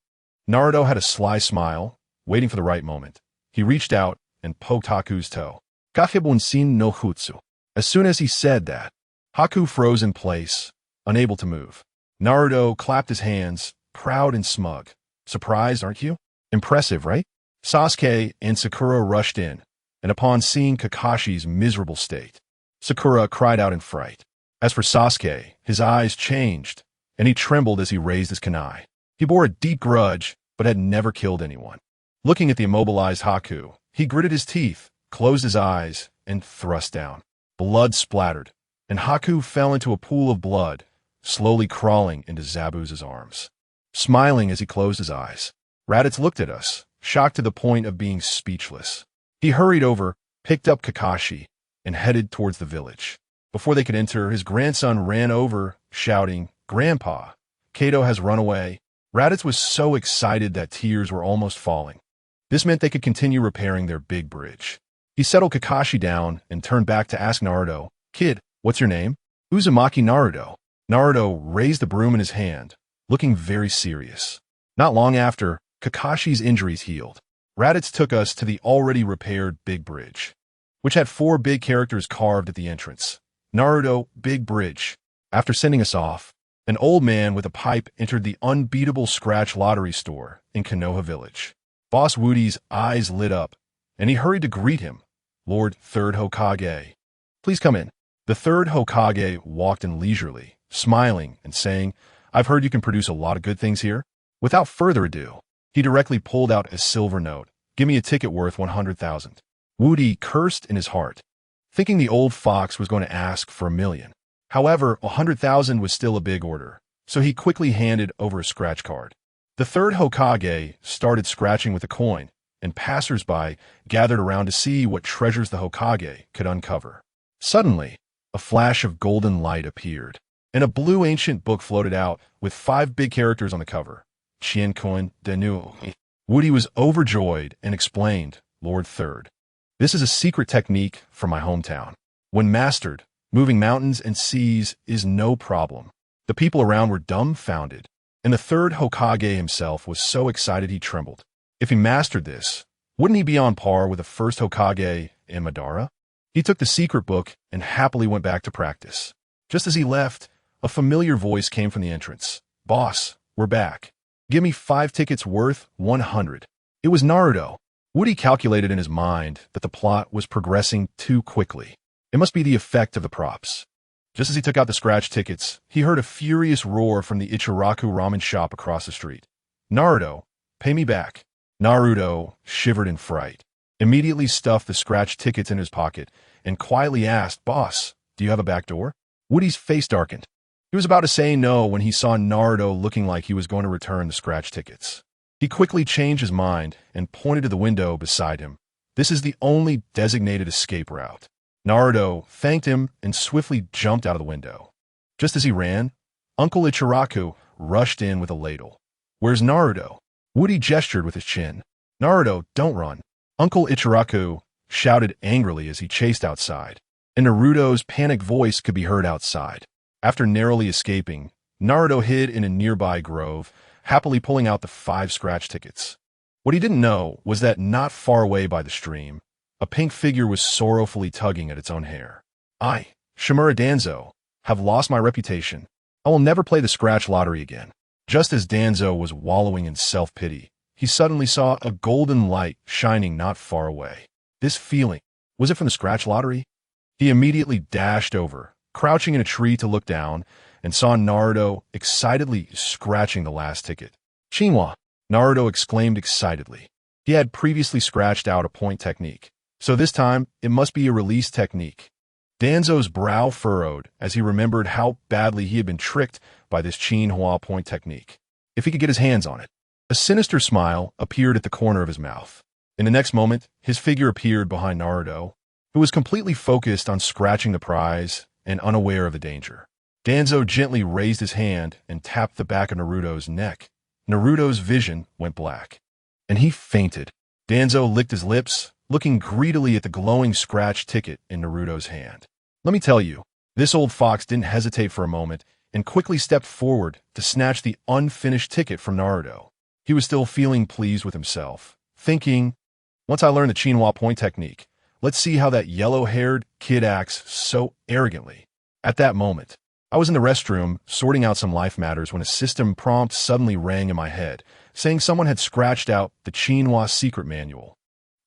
Naruto had a sly smile, waiting for the right moment. He reached out and poked Haku's toe. "Kakebunsin no Jutsu." As soon as he said that, Haku froze in place, unable to move. Naruto clapped his hands, proud and smug. "Surprised, aren't you? Impressive, right?" Sasuke and Sakura rushed in, and upon seeing Kakashi's miserable state, Sakura cried out in fright. As for Sasuke, his eyes changed, and he trembled as he raised his kunai. He bore a deep grudge, but had never killed anyone. Looking at the immobilized Haku, he gritted his teeth, closed his eyes, and thrust down. Blood splattered, and Haku fell into a pool of blood, slowly crawling into Zabuza's arms. Smiling as he closed his eyes, Raditz looked at us, shocked to the point of being speechless. He hurried over, picked up Kakashi, and headed towards the village. Before they could enter, his grandson ran over, shouting, "Grandpa, Kato has run away." Raditz was so excited that tears were almost falling. This meant they could continue repairing their big bridge. He settled Kakashi down and turned back to ask Naruto, "Kid, what's your name?" "Uzumaki Naruto." Naruto raised the broom in his hand, looking very serious. Not long after, Kakashi's injuries healed. Raditz took us to the already repaired big bridge, which had 4 big characters carved at the entrance. Naruto, Big Bridge. After sending us off, an old man with a pipe entered the unbeatable scratch lottery store in Konoha Village. Boss Woody's eyes lit up, and he hurried to greet him. "Lord 3rd Hokage. Please come in." The 3rd Hokage walked in leisurely, smiling and saying, "I've heard you can produce a lot of good things here." Without further ado, he directly pulled out a silver note. "Give me a ticket worth 100,000. Woody cursed in his heart, thinking the old fox was going to ask for 1,000,000. However, 100,000 was still a big order, so he quickly handed over a scratch card. The 3rd Hokage started scratching with a coin, and passers-by gathered around to see what treasures the Hokage could uncover. Suddenly, a flash of golden light appeared, and a blue ancient book floated out with 5 big characters on the cover. Chienkun Denu. Woody was overjoyed and explained, "Lord 3rd. This is a secret technique from my hometown. When mastered, Moving mountains and seas is no problem. The people around were dumbfounded, and the third Hokage himself was so excited he trembled. If he mastered this, wouldn't he be on par with the first Hokage in Madara? He took the secret book and happily went back to practice. Just as he left, a familiar voice came from the entrance. "Boss, we're back. Give me 5 tickets worth 100. It was Naruto. Woody calculated in his mind that the plot was progressing too quickly. It must be the effect of the props. Just as he took out the scratch tickets, he heard a furious roar from the Ichiraku ramen shop across the street. "Naruto, pay me back." Naruto shivered in fright, immediately stuffed the scratch tickets in his pocket, and quietly asked, "Boss, do you have a back door?" Woody's face darkened. He was about to say no when he saw Naruto looking like he was going to return the scratch tickets. He quickly changed his mind and pointed to the window beside him. "This is the only designated escape route." Naruto thanked him and swiftly jumped out of the window. Just as he ran, Uncle Ichiraku rushed in with a ladle. "Where's Naruto?" Woody gestured with his chin. "Naruto, don't run." Uncle Ichiraku shouted angrily as he chased outside, and Naruto's panicked voice could be heard outside. After narrowly escaping, Naruto hid in a nearby grove, happily pulling out the 5 scratch tickets. What he didn't know was that not far away by the stream, a pink figure was sorrowfully tugging at its own hair. "I, Shimura Danzo, have lost my reputation. I will never play the scratch lottery again." Just as Danzo was wallowing in self-pity, he suddenly saw a golden light shining not far away. This feeling, was it from the scratch lottery? He immediately dashed over, crouching in a tree to look down, and saw Naruto excitedly scratching the last ticket. "Shinwa!" Naruto exclaimed excitedly. He had previously scratched out a point technique, so this time it must be a release technique. Danzo's brow furrowed as he remembered how badly he had been tricked by this Shinwa point technique. If he could get his hands on it. A sinister smile appeared at the corner of his mouth. In the next moment, his figure appeared behind Naruto, who was completely focused on scratching the prize and unaware of the danger. Danzo gently raised his hand and tapped the back of Naruto's neck. Naruto's vision went black, and he fainted. Danzo licked his lips, looking greedily at the glowing scratch ticket in Naruto's hand. Let me tell you, this old fox didn't hesitate for a moment and quickly stepped forward to snatch the unfinished ticket from Naruto. He was still feeling pleased with himself, thinking, once I learn the Shinwa point technique, let's see how that yellow-haired kid acts so arrogantly. At that moment, I was in the restroom sorting out some life matters when a system prompt suddenly rang in my head, saying someone had scratched out the Shinwa secret manual.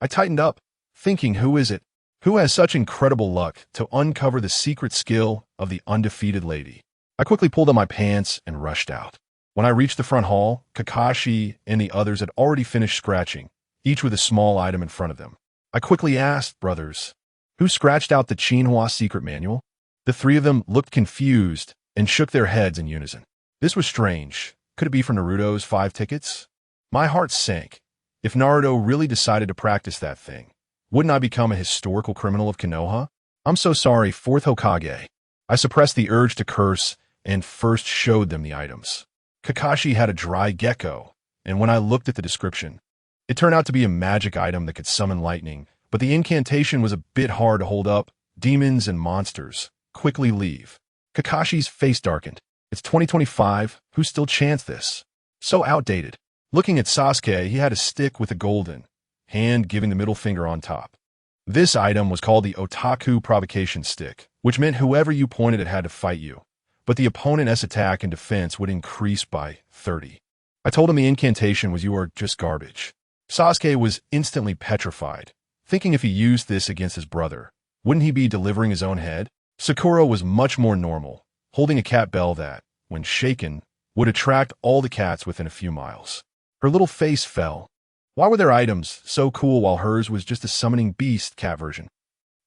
I tightened up, thinking, who is it? Who has such incredible luck to uncover the secret skill of the undefeated lady? I quickly pulled up my pants and rushed out. When I reached the front hall, Kakashi and the others had already finished scratching, each with a small item in front of them. I quickly asked, brothers, who scratched out the Shinwa secret manual? The 3 of them looked confused and shook their heads in unison. This was strange. Could it be for Naruto's 5 tickets? My heart sank. If Naruto really decided to practice that thing, wouldn't I become a historical criminal of Konoha? I'm so sorry, 4th Hokage. I suppressed the urge to curse and first showed them the items. Kakashi had a dry gecko, and when I looked at the description, it turned out to be a magic item that could summon lightning, but the incantation was a bit hard to hold up. Demons and monsters quickly leave. Kakashi's face darkened. It's 2025, who still chants this? So outdated. Looking at Sasuke, he had a stick with a golden hand giving the middle finger on top. This item was called the Otaku Provocation Stick, which meant whoever you pointed at had to fight you, but the opponent's attack and defense would increase by 30. I told him the incantation was you are just garbage. Sasuke was instantly petrified, thinking if he used this against his brother, wouldn't he be delivering his own head? Sakura was much more normal, holding a cat bell that, when shaken, would attract all the cats within a few miles. Her little face fell. Why were their items so cool while hers was just a summoning beast cat version?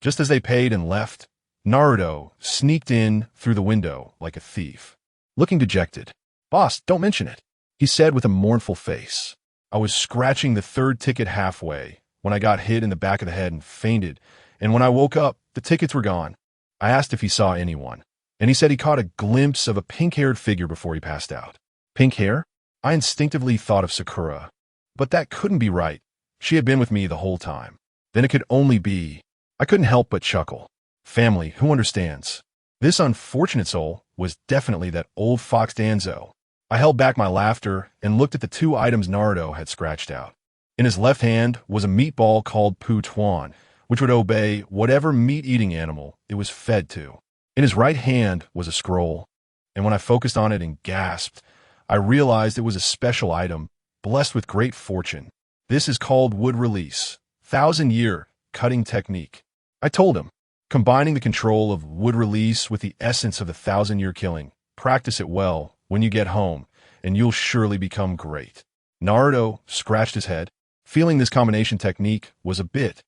Just as they paid and left, Naruto sneaked in through the window like a thief, looking dejected. "Boss, don't mention it," he said with a mournful face. I was scratching the 3rd ticket halfway when I got hit in the back of the head and fainted, and when I woke up, the tickets were gone. I asked if he saw anyone, and he said he caught a glimpse of a pink-haired figure before he passed out. Pink hair? I instinctively thought of Sakura, but that couldn't be right. She had been with me the whole time. Then it could only be. I couldn't help but chuckle. Family, who understands? This unfortunate soul was definitely that old fox Danzo. I held back my laughter and looked at the two items Naruto had scratched out. In his left hand was a meatball called Pu Tuan, which would obey whatever meat-eating animal it was fed to. In his right hand was a scroll, and when I focused on it and gasped, I realized it was a special item, blessed with great fortune. This is called Wood Release, 1,000-year cutting technique. I told him, combining the control of Wood Release with the essence of the 1,000-year killing. Practice it well when you get home, and you'll surely become great. Naruto scratched his head, feeling this combination technique was a bit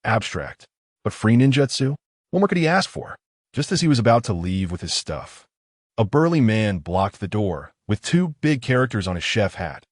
abstract. But free ninjutsu? What more could he ask for? Just as he was about to leave with his stuff, a burly man blocked the door with two big characters on his chef hat.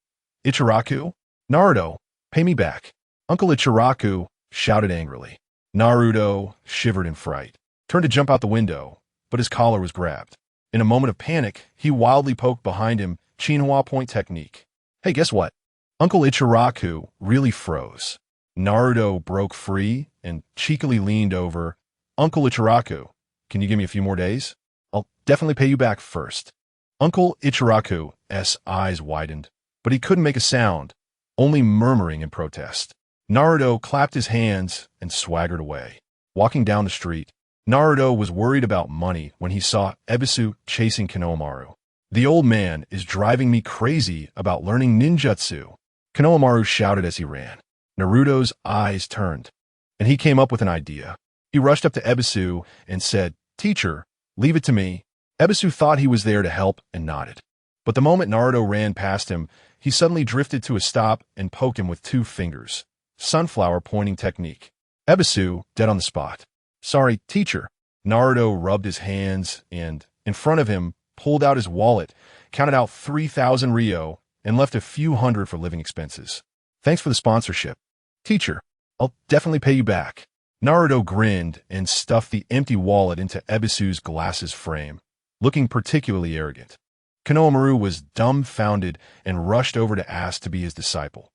Ichiraku? Naruto, pay me back. Uncle Ichiraku shouted angrily. Naruto shivered in fright, turned to jump out the window, but his collar was grabbed. In a moment of panic, he wildly poked behind him, Chinhua point technique. Hey, guess what? Uncle Ichiraku really froze. Naruto broke free and cheekily leaned over. Uncle Ichiraku, can you give me a few more days? I'll definitely pay you back first. Uncle Ichiraku's eyes widened, but he couldn't make a sound, only murmuring in protest. Naruto clapped his hands and swaggered away. Walking down the street, Naruto was worried about money when he saw Ebisu chasing Konohamaru. The old man is driving me crazy about learning ninjutsu, Konohamaru shouted as he ran. Naruto's eyes turned, and he came up with an idea. He rushed up to Ebisu and said, "Teacher, leave it to me." Ebisu thought he was there to help and nodded. But the moment Naruto ran past him, he suddenly drifted to a stop and poked him with 2 fingers. Sunflower pointing technique. Ebisu dead on the spot. "Sorry, teacher." Naruto rubbed his hands and, in front of him, pulled out his wallet, counted out 3,000 Ryo, and left a few hundred for living expenses. "Thanks for the sponsorship. Teacher, I'll definitely pay you back." Naruto grinned and stuffed the empty wallet into Ebisu's glasses frame, looking particularly arrogant. Konohamaru was dumbfounded and rushed over to ask to be his disciple.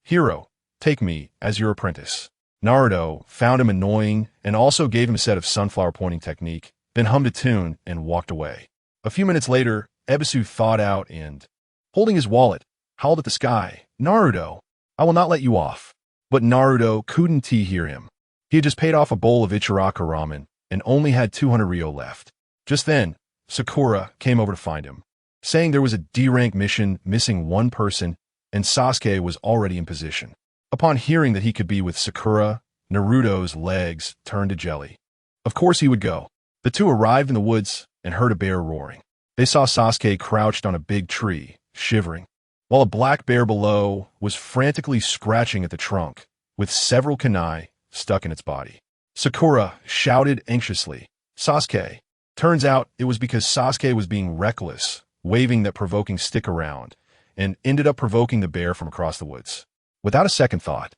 "Hero, take me as your apprentice." Naruto found him annoying and also gave him a set of sunflower pointing technique, then hummed a tune and walked away. A few minutes later, Ebisu thawed out and, holding his wallet, howled at the sky, "Naruto, I will not let you off." But Naruto couldn't hear him. He had just paid off a bowl of Ichiraku ramen and only had 200 Ryo left. Just then, Sakura came over to find him, saying there was a D-rank mission missing 1 person and Sasuke was already in position. Upon hearing that he could be with Sakura, Naruto's legs turned to jelly. Of course he would go. The two arrived in the woods and heard a bear roaring. They saw Sasuke crouched on a big tree, shivering, while a black bear below was frantically scratching at the trunk, with several kunai stuck in its body. Sakura shouted anxiously, "Sasuke!" Turns out it was because Sasuke was being reckless, waving that provoking stick around, and ended up provoking the bear from across the woods. Without a second thought,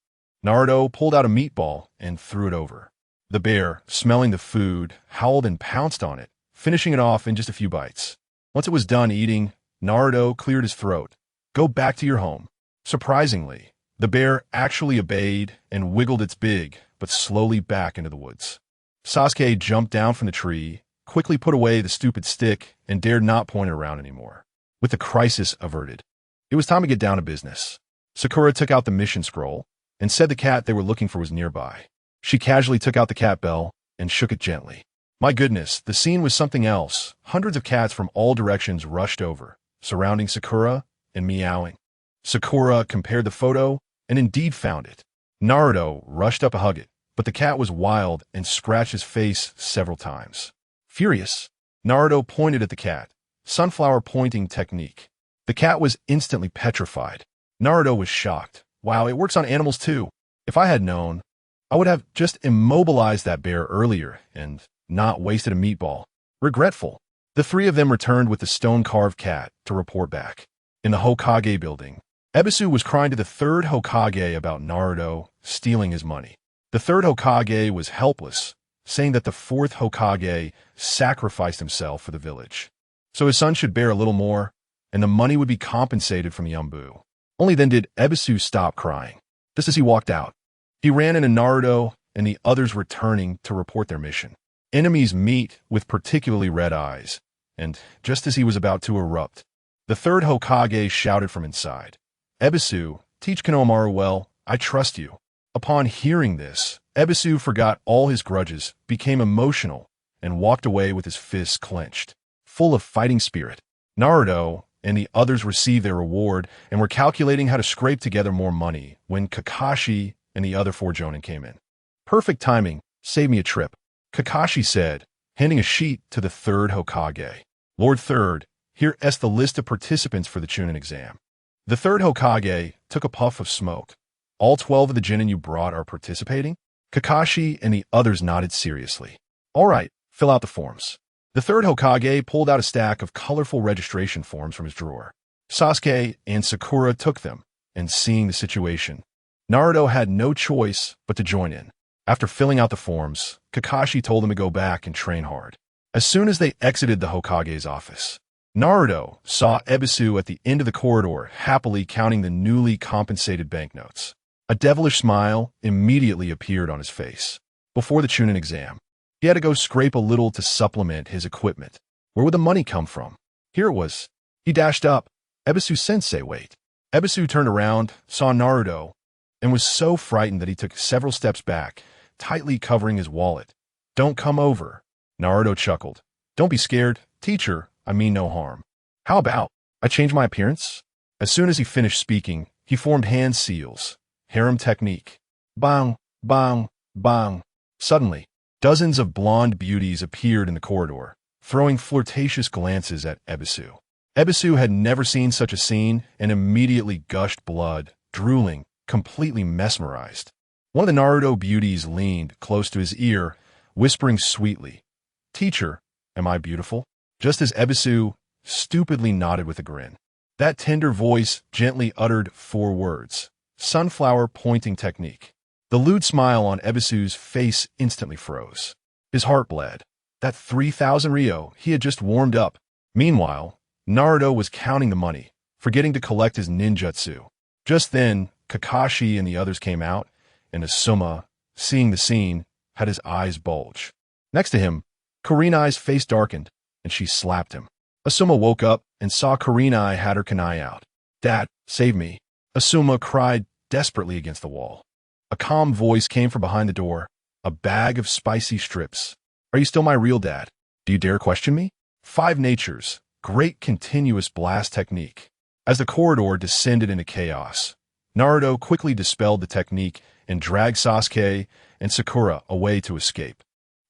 Naruto pulled out a meatball and threw it over. The bear, smelling the food, howled and pounced on it, finishing it off in just a few bites. Once it was done eating, Naruto cleared his throat. "Go back to your home." Surprisingly, the bear actually obeyed and wiggled its big, but slowly back into the woods. Sasuke jumped down from the tree, quickly put away the stupid stick, and dared not point it around anymore. With the crisis averted, it was time to get down to business. Sakura took out the mission scroll and said the cat they were looking for was nearby. She casually took out the cat bell and shook it gently. My goodness, the scene was something else. Hundreds of cats from all directions rushed over, surrounding Sakura and meowing. Sakura compared the photo and indeed found it. Naruto rushed up to hug it, but the cat was wild and scratched his face several times. Furious, Naruto pointed at the cat, sunflower pointing technique. The cat was instantly petrified. Naruto was shocked. Wow, it works on animals too. If I had known, I would have just immobilized that bear earlier and not wasted a meatball. Regretful. The 3 of them returned with the stone-carved cat to report back. In the Hokage building, Ebisu was crying to the 3rd Hokage about Naruto stealing his money. The 3rd Hokage was helpless, saying that the 4th Hokage sacrificed himself for the village. So his son should bear a little more, and the money would be compensated from Yambu. Only then did Ebisu stop crying. Just as he walked out, he ran into Naruto and the others returning to report their mission. Enemies meet with particularly red eyes, and just as he was about to erupt, the third Hokage shouted from inside, "Ebisu, teach Konohamaru well, I trust you." Upon hearing this, Ebisu forgot all his grudges, became emotional, and walked away with his fists clenched, full of fighting spirit. Naruto and the others received their reward and were calculating how to scrape together more money when Kakashi and the other 4 Jonin came in. "Perfect timing, save me a trip," Kakashi said, handing a sheet to the third Hokage. "Lord Third, here is the list of participants for the Chunin exam." The third Hokage took a puff of smoke. "All 12 of the Jonin you brought are participating?" Kakashi and the others nodded seriously. "All right, fill out the forms." The third Hokage pulled out a stack of colorful registration forms from his drawer. Sasuke and Sakura took them, and seeing the situation, Naruto had no choice but to join in. After filling out the forms, Kakashi told them to go back and train hard. As soon as they exited the Hokage's office, Naruto saw Ebisu at the end of the corridor happily counting the newly compensated banknotes. A devilish smile immediately appeared on his face. Before the Chunin exam, he had to go scrape a little to supplement his equipment. Where would the money come from? Here it was. He dashed up. "Ebisu-sensei, wait." Ebisu turned around, saw Naruto, and was so frightened that he took several steps back, tightly covering his wallet. "Don't come over." Naruto chuckled. "Don't be scared. Teacher, I mean no harm. How about I change my appearance?" As soon as he finished speaking, he formed hand seals. Harem technique. Bang, bang, bang. Suddenly, dozens of blonde beauties appeared in the corridor, throwing flirtatious glances at Ebisu. Ebisu had never seen such a scene and immediately gushed blood, drooling, completely mesmerized. One of the Naruto beauties leaned close to his ear, whispering sweetly, "Teacher, am I beautiful?" Just as Ebisu stupidly nodded with a grin. That tender voice gently uttered 4 words. Sunflower pointing technique. The lewd smile on Ebisu's face instantly froze. His heart bled. That 3,000 Ryo he had just warmed up. Meanwhile, Naruto was counting the money, forgetting to collect his ninjutsu. Just then, Kakashi and the others came out, and Asuma, seeing the scene, had his eyes bulge. Next to him, Kurenai's face darkened, and she slapped him. Asuma woke up and saw Kurenai had her kunai out. "Dad, save me." Asuma cried desperately against the wall. A calm voice came from behind the door. "A bag of spicy strips. Are you still my real dad? Do you dare question me?" 5 natures. Great continuous blast technique. As the corridor descended into chaos, Naruto quickly dispelled the technique and dragged Sasuke and Sakura away to escape.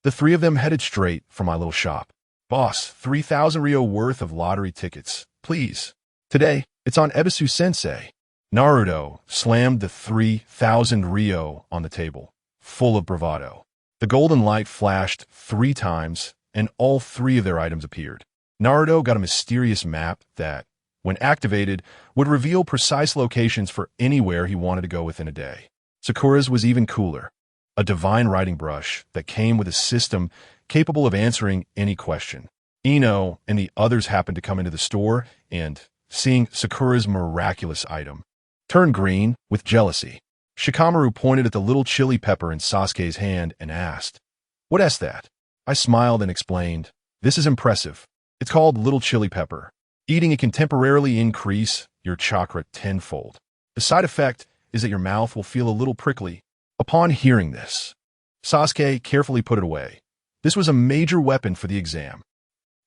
The 3 of them headed straight for my little shop. "Boss, 3,000 Ryo worth of lottery tickets, please. Today, it's on Ebisu-sensei." Naruto slammed the 3,000 Ryo on the table, full of bravado. The golden light flashed 3 times, and all 3 of their items appeared. Naruto got a mysterious map that, when activated, would reveal precise locations for anywhere he wanted to go within a day. Sakura's was even cooler. A divine writing brush that came with a system capable of answering any question. Ino and the others happened to come into the store and, seeing Sakura's miraculous item, turned green with jealousy. Shikamaru pointed at the little chili pepper in Sasuke's hand and asked, "What is that?" I smiled and explained, "This is impressive. It's called little chili pepper. Eating it can temporarily increase your chakra 10-fold. The side effect is that your mouth will feel a little prickly." Upon hearing this, Sasuke carefully put it away. This was a major weapon for the exam.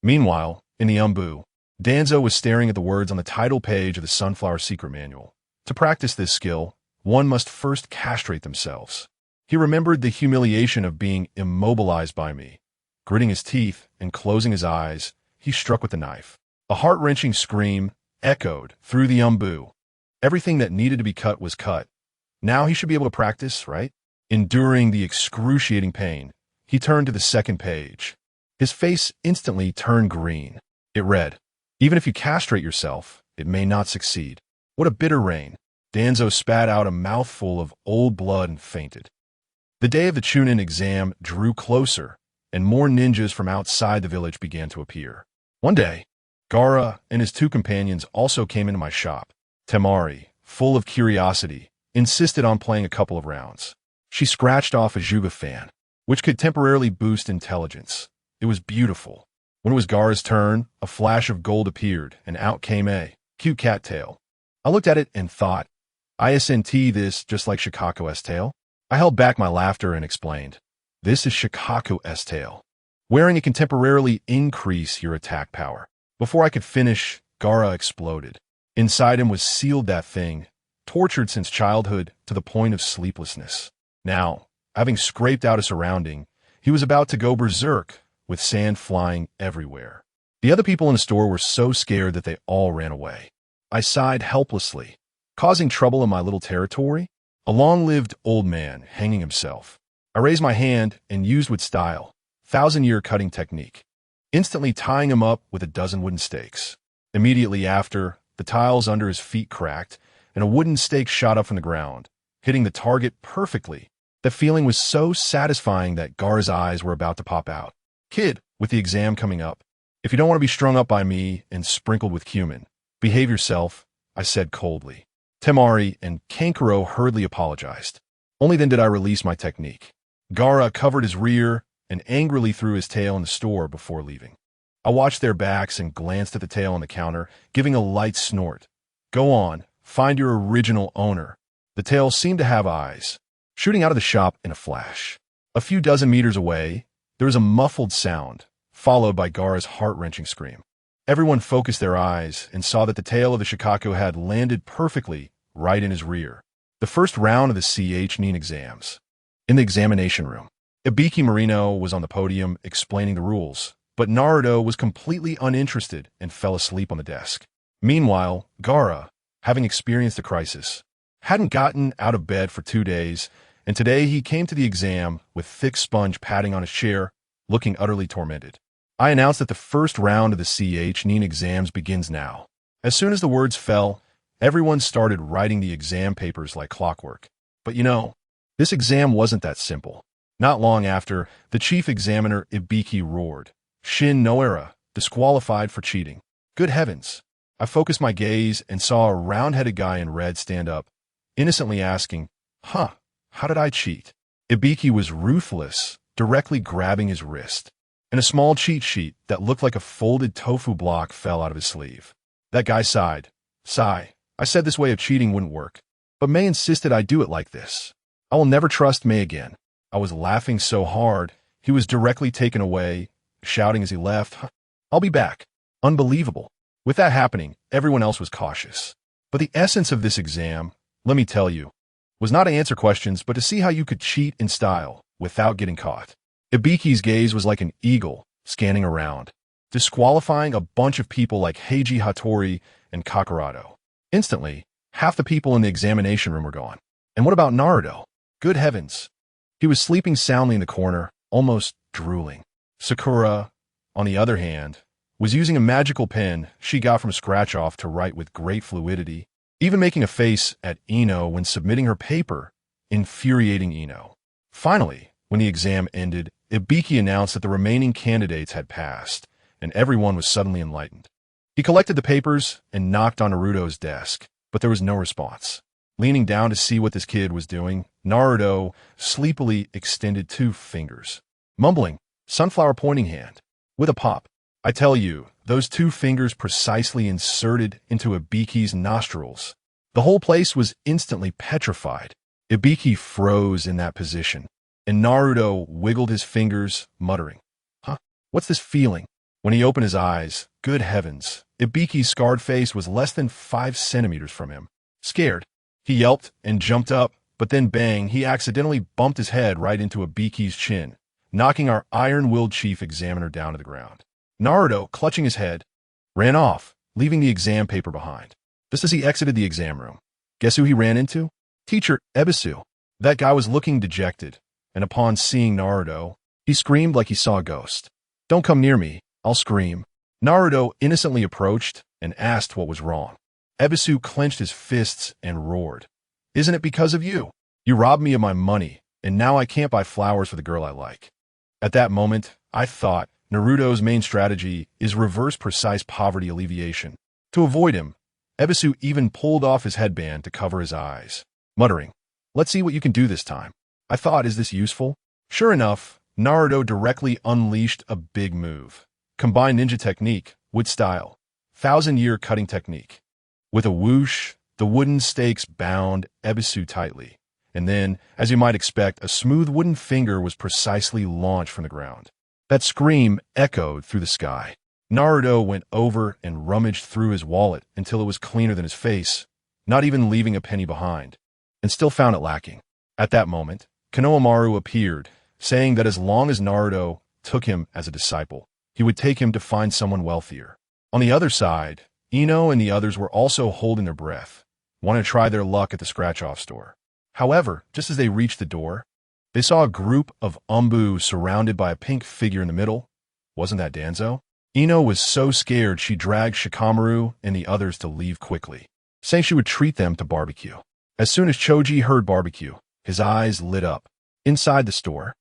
Meanwhile, in the Umbu, Danzo was staring at the words on the title page of the Sunflower Secret Manual. To practice this skill, one must first castrate themselves. He remembered the humiliation of being immobilized by me. Gritting his teeth and closing his eyes, he struck with the knife. A heart-wrenching scream echoed through the Umbu. Everything that needed to be cut was cut. Now he should be able to practice, right? Enduring the excruciating pain, he turned to the second page. His face instantly turned green. It read, "Even if you castrate yourself, it may not succeed." What a bitter rain. Danzo spat out a mouthful of old blood and fainted. The day of the Chunin exam drew closer, and more ninjas from outside the village began to appear. One day, Gaara and his 2 companions also came into my shop. Temari, full of curiosity, insisted on playing a couple of rounds. She scratched off a Juga fan. which could temporarily boost intelligence. It was beautiful. When it was Gaara's turn, a flash of gold appeared, and out came a cute cattail. I looked at it and thought, isn't this just like Shikaku's tail? I held back my laughter and explained, this is Shikaku's tail. Wearing it can temporarily increase your attack power. Before I could finish, Gaara exploded. Inside him was sealed that thing, tortured since childhood to the point of sleeplessness. Now, having scraped out a surrounding, he was about to go berserk, with sand flying everywhere. The other people in the store were so scared that they all ran away. I sighed helplessly. Causing trouble in my little territory? A long-lived old man hanging himself. I raised my hand and used with style, 1,000-year cutting technique, instantly tying him up with a dozen wooden stakes. Immediately after, the tiles under his feet cracked, and a wooden stake shot up from the ground, hitting the target perfectly. The feeling was so satisfying that Gaara's eyes were about to pop out. Kid, with the exam coming up, if you don't want to be strung up by me and sprinkled with cumin, behave yourself, I said coldly. Temari and Kankuro hurriedly apologized. Only then did I release my technique. Gaara covered his rear and angrily threw his tail in the store before leaving. I watched their backs and glanced at the tail on the counter, giving a light snort. Go on, find your original owner. The tail seemed to have eyes, shooting out of the shop in a flash. A few dozen meters away, there was a muffled sound, followed by Gaara's heart-wrenching scream. Everyone focused their eyes and saw that the tail of the Shikaku had landed perfectly right in his rear. The first round of the CH-9 exams. In the examination room, Ibiki Marino was on the podium explaining the rules, but Naruto was completely uninterested and fell asleep on the desk. Meanwhile, Gaara, having experienced a crisis, hadn't gotten out of bed for 2 days, and today he came to the exam with thick sponge padding on his chair, looking utterly tormented. I announced that the first round of the CH-9 exams begins now. As soon as the words fell, everyone started writing the exam papers like clockwork. But this exam wasn't that simple. Not long after, the chief examiner Ibiki roared, Shin Noera, disqualified for cheating. Good heavens! I focused my gaze and saw a round-headed guy in red stand up, innocently asking, how did I cheat? Ibiki was ruthless, directly grabbing his wrist, and a small cheat sheet that looked like a folded tofu block fell out of his sleeve. That guy sighed. Sigh. I said this way of cheating wouldn't work, but May insisted I do it like this. I will never trust May again. I was laughing so hard, he was directly taken away, shouting as he left, I'll be back. Unbelievable. With that happening, everyone else was cautious. But the essence of this exam, let me tell you, was not to answer questions, but to see how you could cheat in style without getting caught. Ibiki's gaze was like an eagle, scanning around, disqualifying a bunch of people like Heiji Hattori and Kakurado. Instantly, half the people in the examination room were gone. And what about Naruto? Good heavens. He was sleeping soundly in the corner, almost drooling. Sakura, on the other hand, was using a magical pen she got from Scratch-Off to write with great fluidity, even making a face at Ino when submitting her paper, infuriating Ino. Finally, when the exam ended, Ibiki announced that the remaining candidates had passed, and everyone was suddenly enlightened. He collected the papers and knocked on Naruto's desk, but there was no response. Leaning down to see what this kid was doing, Naruto sleepily extended 2 fingers, mumbling, sunflower pointing hand. With a pop, I tell you, those 2 fingers precisely inserted into Ibiki's nostrils. The whole place was instantly petrified. Ibiki froze in that position, and Naruto wiggled his fingers, muttering, What's this feeling? When he opened his eyes, good heavens, Ibiki's scarred face was less than 5 centimeters from him. Scared, he yelped and jumped up, but then bang, he accidentally bumped his head right into Ibiki's chin, knocking our iron-willed chief examiner down to the ground. Naruto, clutching his head, ran off, leaving the exam paper behind. Just as he exited the exam room, guess who he ran into? Teacher Ebisu. That guy was looking dejected, and upon seeing Naruto, he screamed like he saw a ghost. Don't come near me, I'll scream. Naruto innocently approached and asked what was wrong. Ebisu clenched his fists and roared. Isn't it because of you? You robbed me of my money, and now I can't buy flowers for the girl I like. At that moment, I thought Naruto's main strategy is reverse precise poverty alleviation. To avoid him, Ebisu even pulled off his headband to cover his eyes, muttering, Let's see what you can do this time. I thought, is this useful? Sure enough, Naruto directly unleashed a big move. Combined ninja technique, wood style, thousand-year cutting technique. With a whoosh, the wooden stakes bound Ebisu tightly. And then, as you might expect, a smooth wooden finger was precisely launched from the ground. That scream echoed through the sky. Naruto went over and rummaged through his wallet until it was cleaner than his face, not even leaving a penny behind, and still found it lacking. At that moment, Konohamaru appeared, saying that as long as Naruto took him as a disciple, he would take him to find someone wealthier. On the other side, Ino and the others were also holding their breath, wanting to try their luck at the scratch-off store. However, just as they reached the door, they saw a group of Umbu surrounded by a pink figure in the middle. Wasn't that Danzo? Ino was so scared she dragged Shikamaru and the others to leave quickly, saying she would treat them to barbecue. As soon as Choji heard barbecue, his eyes lit up. Inside the store,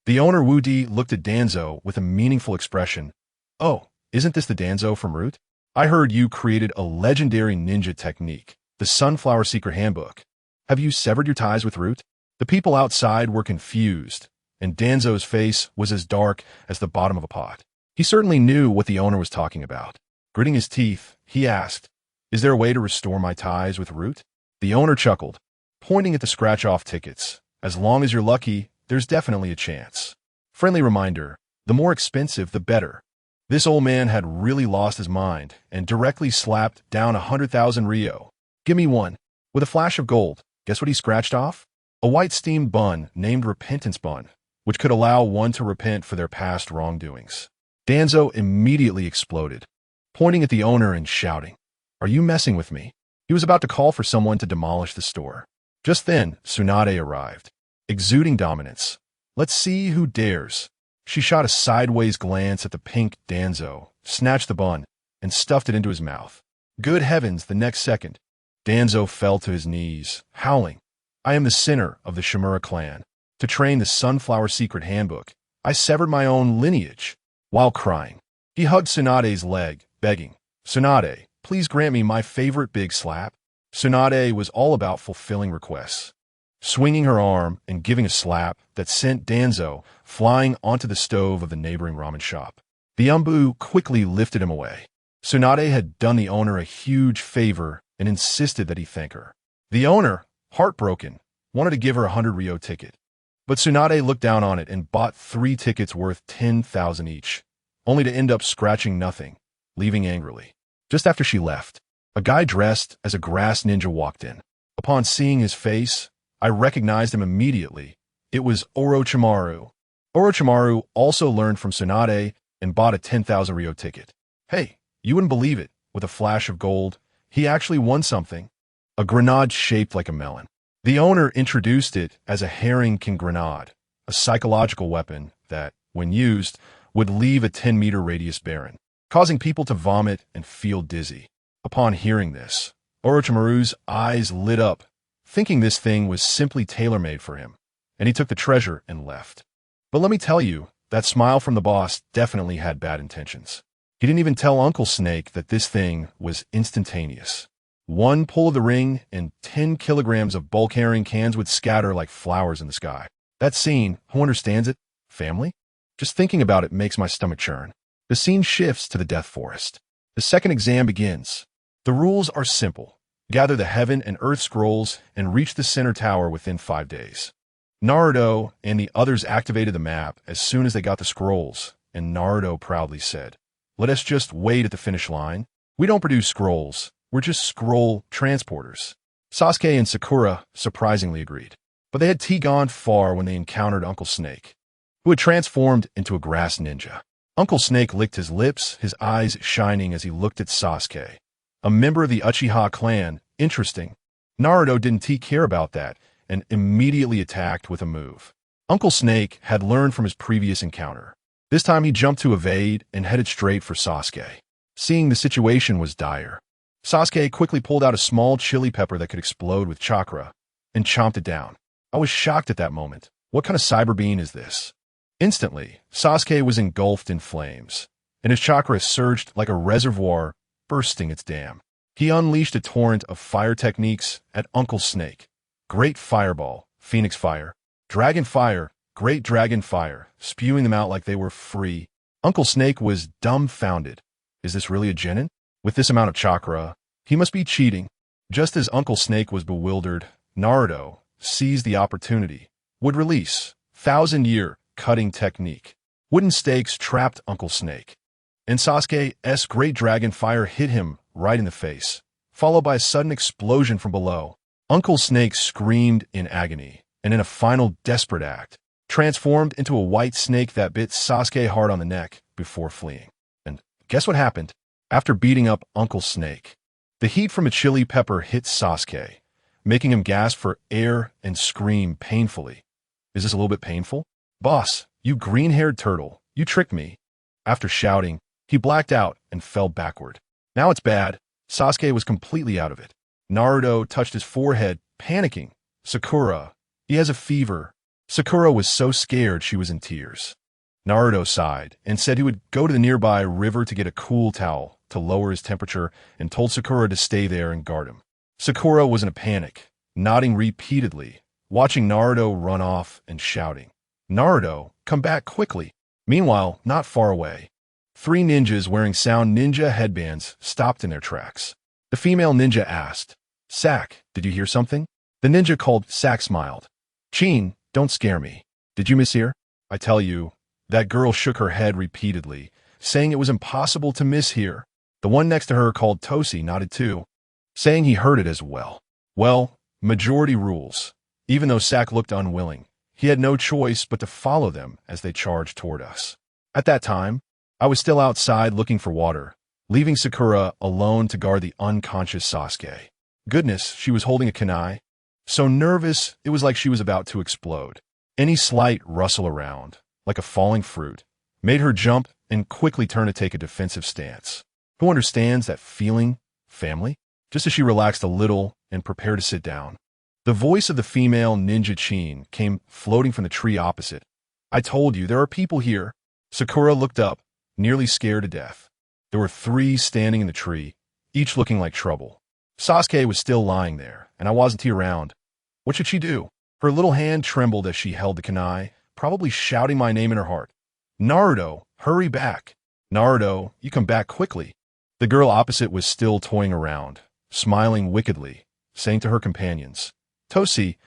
the owner Wudi looked at Danzo with a meaningful expression. "Oh, isn't this the Danzo from Root? I heard you created a legendary ninja technique, the Sunflower Secret Handbook. Have you severed your ties with Root?" The people outside were confused, and Danzo's face was as dark as the bottom of a pot. He certainly knew what the owner was talking about. Gritting his teeth, he asked, "Is there a way to restore my ties with Root?" The owner chuckled, pointing at the scratch-off tickets. "As long as you're lucky, there's definitely a chance." Friendly reminder, the more expensive, the better. This old man had really lost his mind and directly slapped down 100,000 Ryo. "Give me one." With a flash of gold, guess what he scratched off? A white steamed bun named Repentance Bun, which could allow one to repent for their past wrongdoings. Danzo immediately exploded, pointing at the owner and shouting, "Are you messing with me?" He was about to call for someone to demolish the store. Just then, Tsunade arrived, exuding dominance. "Let's see who dares." She shot a sideways glance at the pink Danzo, snatched the bun, and stuffed it into his mouth. Good heavens, the next second, Danzo fell to his knees, howling, "I am the sinner of the Shimura clan. To train the Sunflower Secret Handbook, I severed my own lineage." While crying, he hugged Tsunade's leg, begging, "Tsunade, please grant me my favorite big slap." Tsunade was all about fulfilling requests, swinging her arm and giving a slap that sent Danzo flying onto the stove of the neighboring ramen shop. The Umbu quickly lifted him away. Tsunade had done the owner a huge favor and insisted that he thank her. The owner, heartbroken, wanted to give her a 100 Ryo ticket. But Tsunade looked down on it and bought 3 tickets worth 10,000 each, only to end up scratching nothing, leaving angrily. Just after she left, a guy dressed as a grass ninja walked in. Upon seeing his face, I recognized him immediately. It was Orochimaru. Orochimaru also learned from Tsunade and bought a 10,000 Ryo ticket. Hey, you wouldn't believe it. With a flash of gold, he actually won something. A grenade shaped like a melon. The owner introduced it as a Harrington grenade, a psychological weapon that, when used, would leave a 10-meter radius barren, causing people to vomit and feel dizzy. Upon hearing this, Orochimaru's eyes lit up, thinking this thing was simply tailor-made for him, and he took the treasure and left. But let me tell you, that smile from the boss definitely had bad intentions. He didn't even tell Uncle Snake that this thing was instantaneous. One pull of the ring and 10 kilograms of bulk-carrying cans would scatter like flowers in the sky. That scene, who understands it? Family? Just thinking about it makes my stomach churn. The scene shifts to the Death Forest. The second exam begins. The rules are simple. Gather the Heaven and Earth Scrolls and reach the center tower within 5 days. Naruto and the others activated the map as soon as they got the scrolls, and Naruto proudly said, "Let us just wait at the finish line. We don't produce scrolls. We're just scroll transporters." Sasuke and Sakura surprisingly agreed, but they had gone far when they encountered Uncle Snake, who had transformed into a grass ninja. Uncle Snake licked his lips, his eyes shining as he looked at Sasuke. A member of the Uchiha clan, interesting. Naruto didn't care about that and immediately attacked with a move. Uncle Snake had learned from his previous encounter. This time he jumped to evade and headed straight for Sasuke. Seeing the situation was dire, Sasuke quickly pulled out a small chili pepper that could explode with chakra and chomped it down. I was shocked at that moment. What kind of cyber being is this? Instantly, Sasuke was engulfed in flames, and his chakra surged like a reservoir, bursting its dam. He unleashed a torrent of fire techniques at Uncle Snake. Great Fireball, Phoenix Fire, Dragon Fire, great dragon fire, spewing them out like they were free. Uncle Snake was dumbfounded. Is this really a genin? With this amount of chakra, he must be cheating. Just as Uncle Snake was bewildered, Naruto seized the opportunity. Would release. 1,000-year cutting technique. Wooden stakes trapped Uncle Snake. And Sasuke's great dragon fire hit him right in the face, followed by a sudden explosion from below. Uncle Snake screamed in agony, and in a final desperate act, transformed into a white snake that bit Sasuke hard on the neck before fleeing. And guess what happened? After beating up Uncle Snake, the heat from a chili pepper hit Sasuke, making him gasp for air and scream painfully. Is this a little bit painful? Boss, you green-haired turtle, you tricked me. After shouting, he blacked out and fell backward. Now it's bad. Sasuke was completely out of it. Naruto touched his forehead, panicking. Sakura, he has a fever. Sakura was so scared she was in tears. Naruto sighed and said he would go to the nearby river to get a cool towel to lower his temperature and told Sakura to stay there and guard him. Sakura was in a panic, nodding repeatedly, watching Naruto run off and shouting, "Naruto, come back quickly." Meanwhile, not far away, 3 ninjas wearing sound ninja headbands stopped in their tracks. The female ninja asked, "Sak, did you hear something?" The ninja called Sak smiled. "Chin, don't scare me. Did you mishear?" "I tell you." That girl shook her head repeatedly, saying it was impossible to mishear. The one next to her called Tosi nodded too, saying he heard it as well. Well, majority rules. Even though Sak looked unwilling, he had no choice but to follow them as they charged toward us. At that time, I was still outside looking for water, leaving Sakura alone to guard the unconscious Sasuke. Goodness, she was holding a kunai. So nervous, it was like she was about to explode. Any slight rustle around, like a falling fruit, made her jump and quickly turn to take a defensive stance. Who understands that feeling, family? Just as she relaxed a little and prepared to sit down, the voice of the female ninja Chin came floating from the tree opposite. "I told you, there are people here." Sakura looked up, nearly scared to death. There were 3 standing in the tree, each looking like trouble. Sasuke was still lying there, and I wasn't around. What should she do? Her little hand trembled as she held the kunai, probably shouting my name in her heart. "Naruto, hurry back. Naruto, you come back quickly." The girl opposite was still toying around, smiling wickedly, saying to her companions, "Tosi,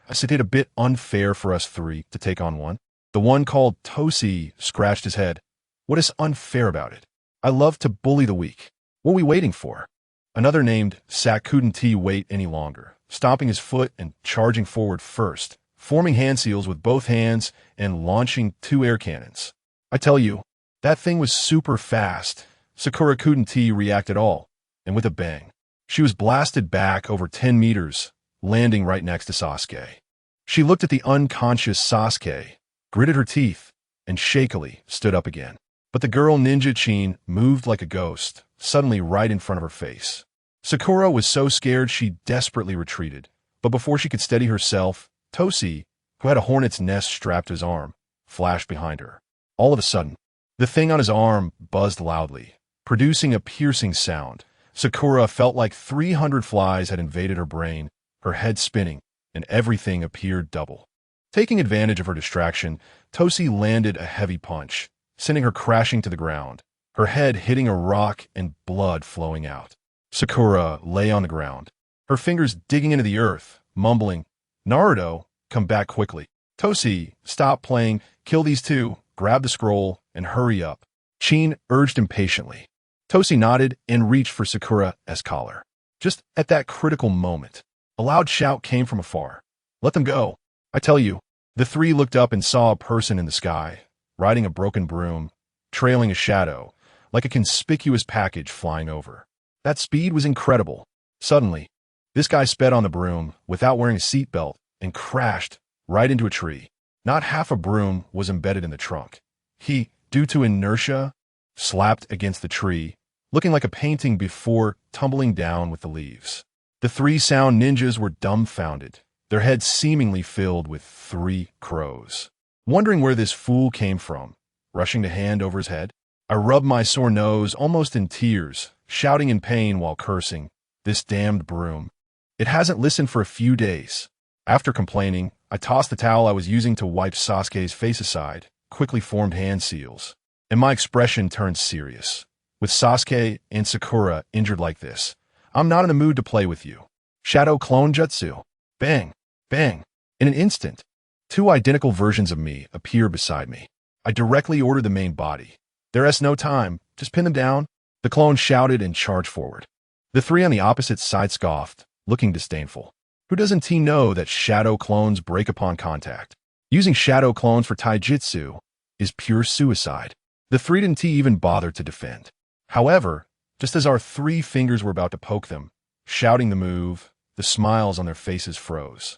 I said it a bit unfair for us 3 to take on one." The one called Tosi scratched his head. "What is unfair about it? I love to bully the weak. What are we waiting for?" Another named Sak couldn't wait any longer, stomping his foot and charging forward first, forming hand seals with both hands and launching 2 air cannons. I tell you, that thing was super fast. Sakura couldn't react at all, and with a bang, she was blasted back over 10 meters, landing right next to Sasuke. She looked at the unconscious Sasuke, gritted her teeth, and shakily stood up again. But the girl ninja Chin moved like a ghost, suddenly right in front of her face. Sakura was so scared she desperately retreated, but before she could steady herself, Tosi, who had a hornet's nest strapped to his arm, flashed behind her. All of a sudden, the thing on his arm buzzed loudly, producing a piercing sound. Sakura felt like 300 flies had invaded her brain, her head spinning, and everything appeared double. Taking advantage of her distraction, Tosi landed a heavy punch, sending her crashing to the ground, her head hitting a rock and blood flowing out. Sakura lay on the ground, her fingers digging into the earth, mumbling, "Naruto, come back quickly. Tosi, stop playing, kill these 2, grab the scroll, and hurry up." Chin urged impatiently. Tosi nodded and reached for Sakura's collar. Just at that critical moment, a loud shout came from afar. "Let them go. I tell you." The 3 looked up and saw a person in the sky, riding a broken broom, trailing a shadow, like a conspicuous package flying over. That speed was incredible. Suddenly, this guy sped on the broom without wearing a seatbelt and crashed right into a tree. Not half a broom was embedded in the trunk. He, due to inertia, slapped against the tree, looking like a painting before tumbling down with the leaves. The 3 sound ninjas were dumbfounded, their heads seemingly filled with 3 crows. Wondering where this fool came from, rushing to hand over his head, I rubbed my sore nose almost in tears, shouting in pain while cursing, "This damned broom. It hasn't listened for a few days." After complaining, I tossed the towel I was using to wipe Sasuke's face aside, quickly formed hand seals, and my expression turned serious. With Sasuke and Sakura injured like this, I'm not in the mood to play with you. Shadow clone jutsu. Bang, bang. In an instant, two identical versions of me appear beside me. I directly ordered the main body. There's no time, just pin them down. The clone shouted and charged forward. The three on the opposite side scoffed, looking disdainful. Who doesn't know that shadow clones break upon contact? Using shadow clones for taijutsu is pure suicide. The three didn't even bother to defend. However, just as our three fingers were about to poke them, shouting the move, the smiles on their faces froze.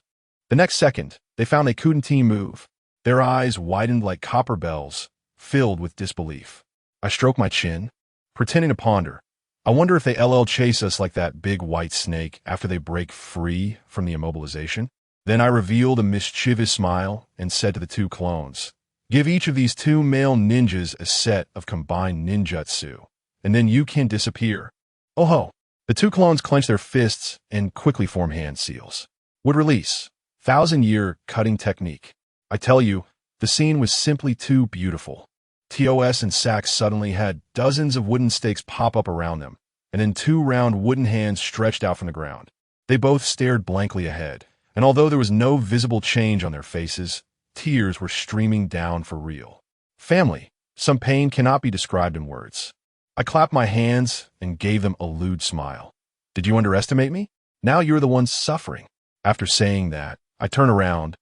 The next second, they found they couldn't move. Their eyes widened like copper bells, filled with disbelief. I stroked my chin, pretending to ponder. I wonder if they chase us like that big white snake after they break free from the immobilization. Then I revealed a mischievous smile and said to the two clones, give each of these two male ninjas a set of combined ninjutsu, and then you can disappear. Oh ho! The two clones clenched their fists and quickly formed hand seals. Would release. 1,000-year cutting technique. I tell you, the scene was simply too beautiful. TOS and Sax suddenly had dozens of wooden stakes pop up around them, and then two round wooden hands stretched out from the ground. They both stared blankly ahead, and although there was no visible change on their faces, tears were streaming down for real. Family, some pain cannot be described in words. I clapped my hands and gave them a lewd smile. Did you underestimate me? Now you're the ones suffering. After saying that, I turned around,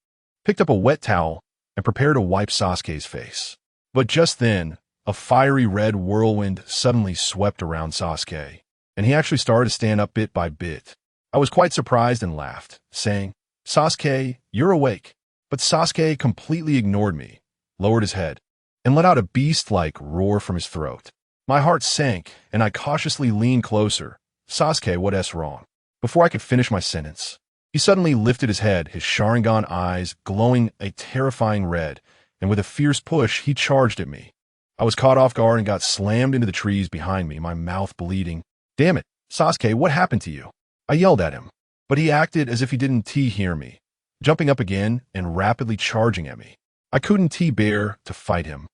picked up a wet towel, and prepared to wipe Sasuke's face. But just then, a fiery red whirlwind suddenly swept around Sasuke, and he actually started to stand up bit by bit. I was quite surprised and laughed, saying, Sasuke, you're awake. But Sasuke completely ignored me, lowered his head, and let out a beast-like roar from his throat. My heart sank, and I cautiously leaned closer. Sasuke, what's wrong? Before I could finish my sentence, he suddenly lifted his head, his Sharingan eyes glowing a terrifying red, and with a fierce push, he charged at me. I was caught off guard and got slammed into the trees behind me, my mouth bleeding. Damn it, Sasuke, what happened to you? I yelled at him, but he acted as if he didn't hear me, jumping up again and rapidly charging at me. I couldn't bear to fight him,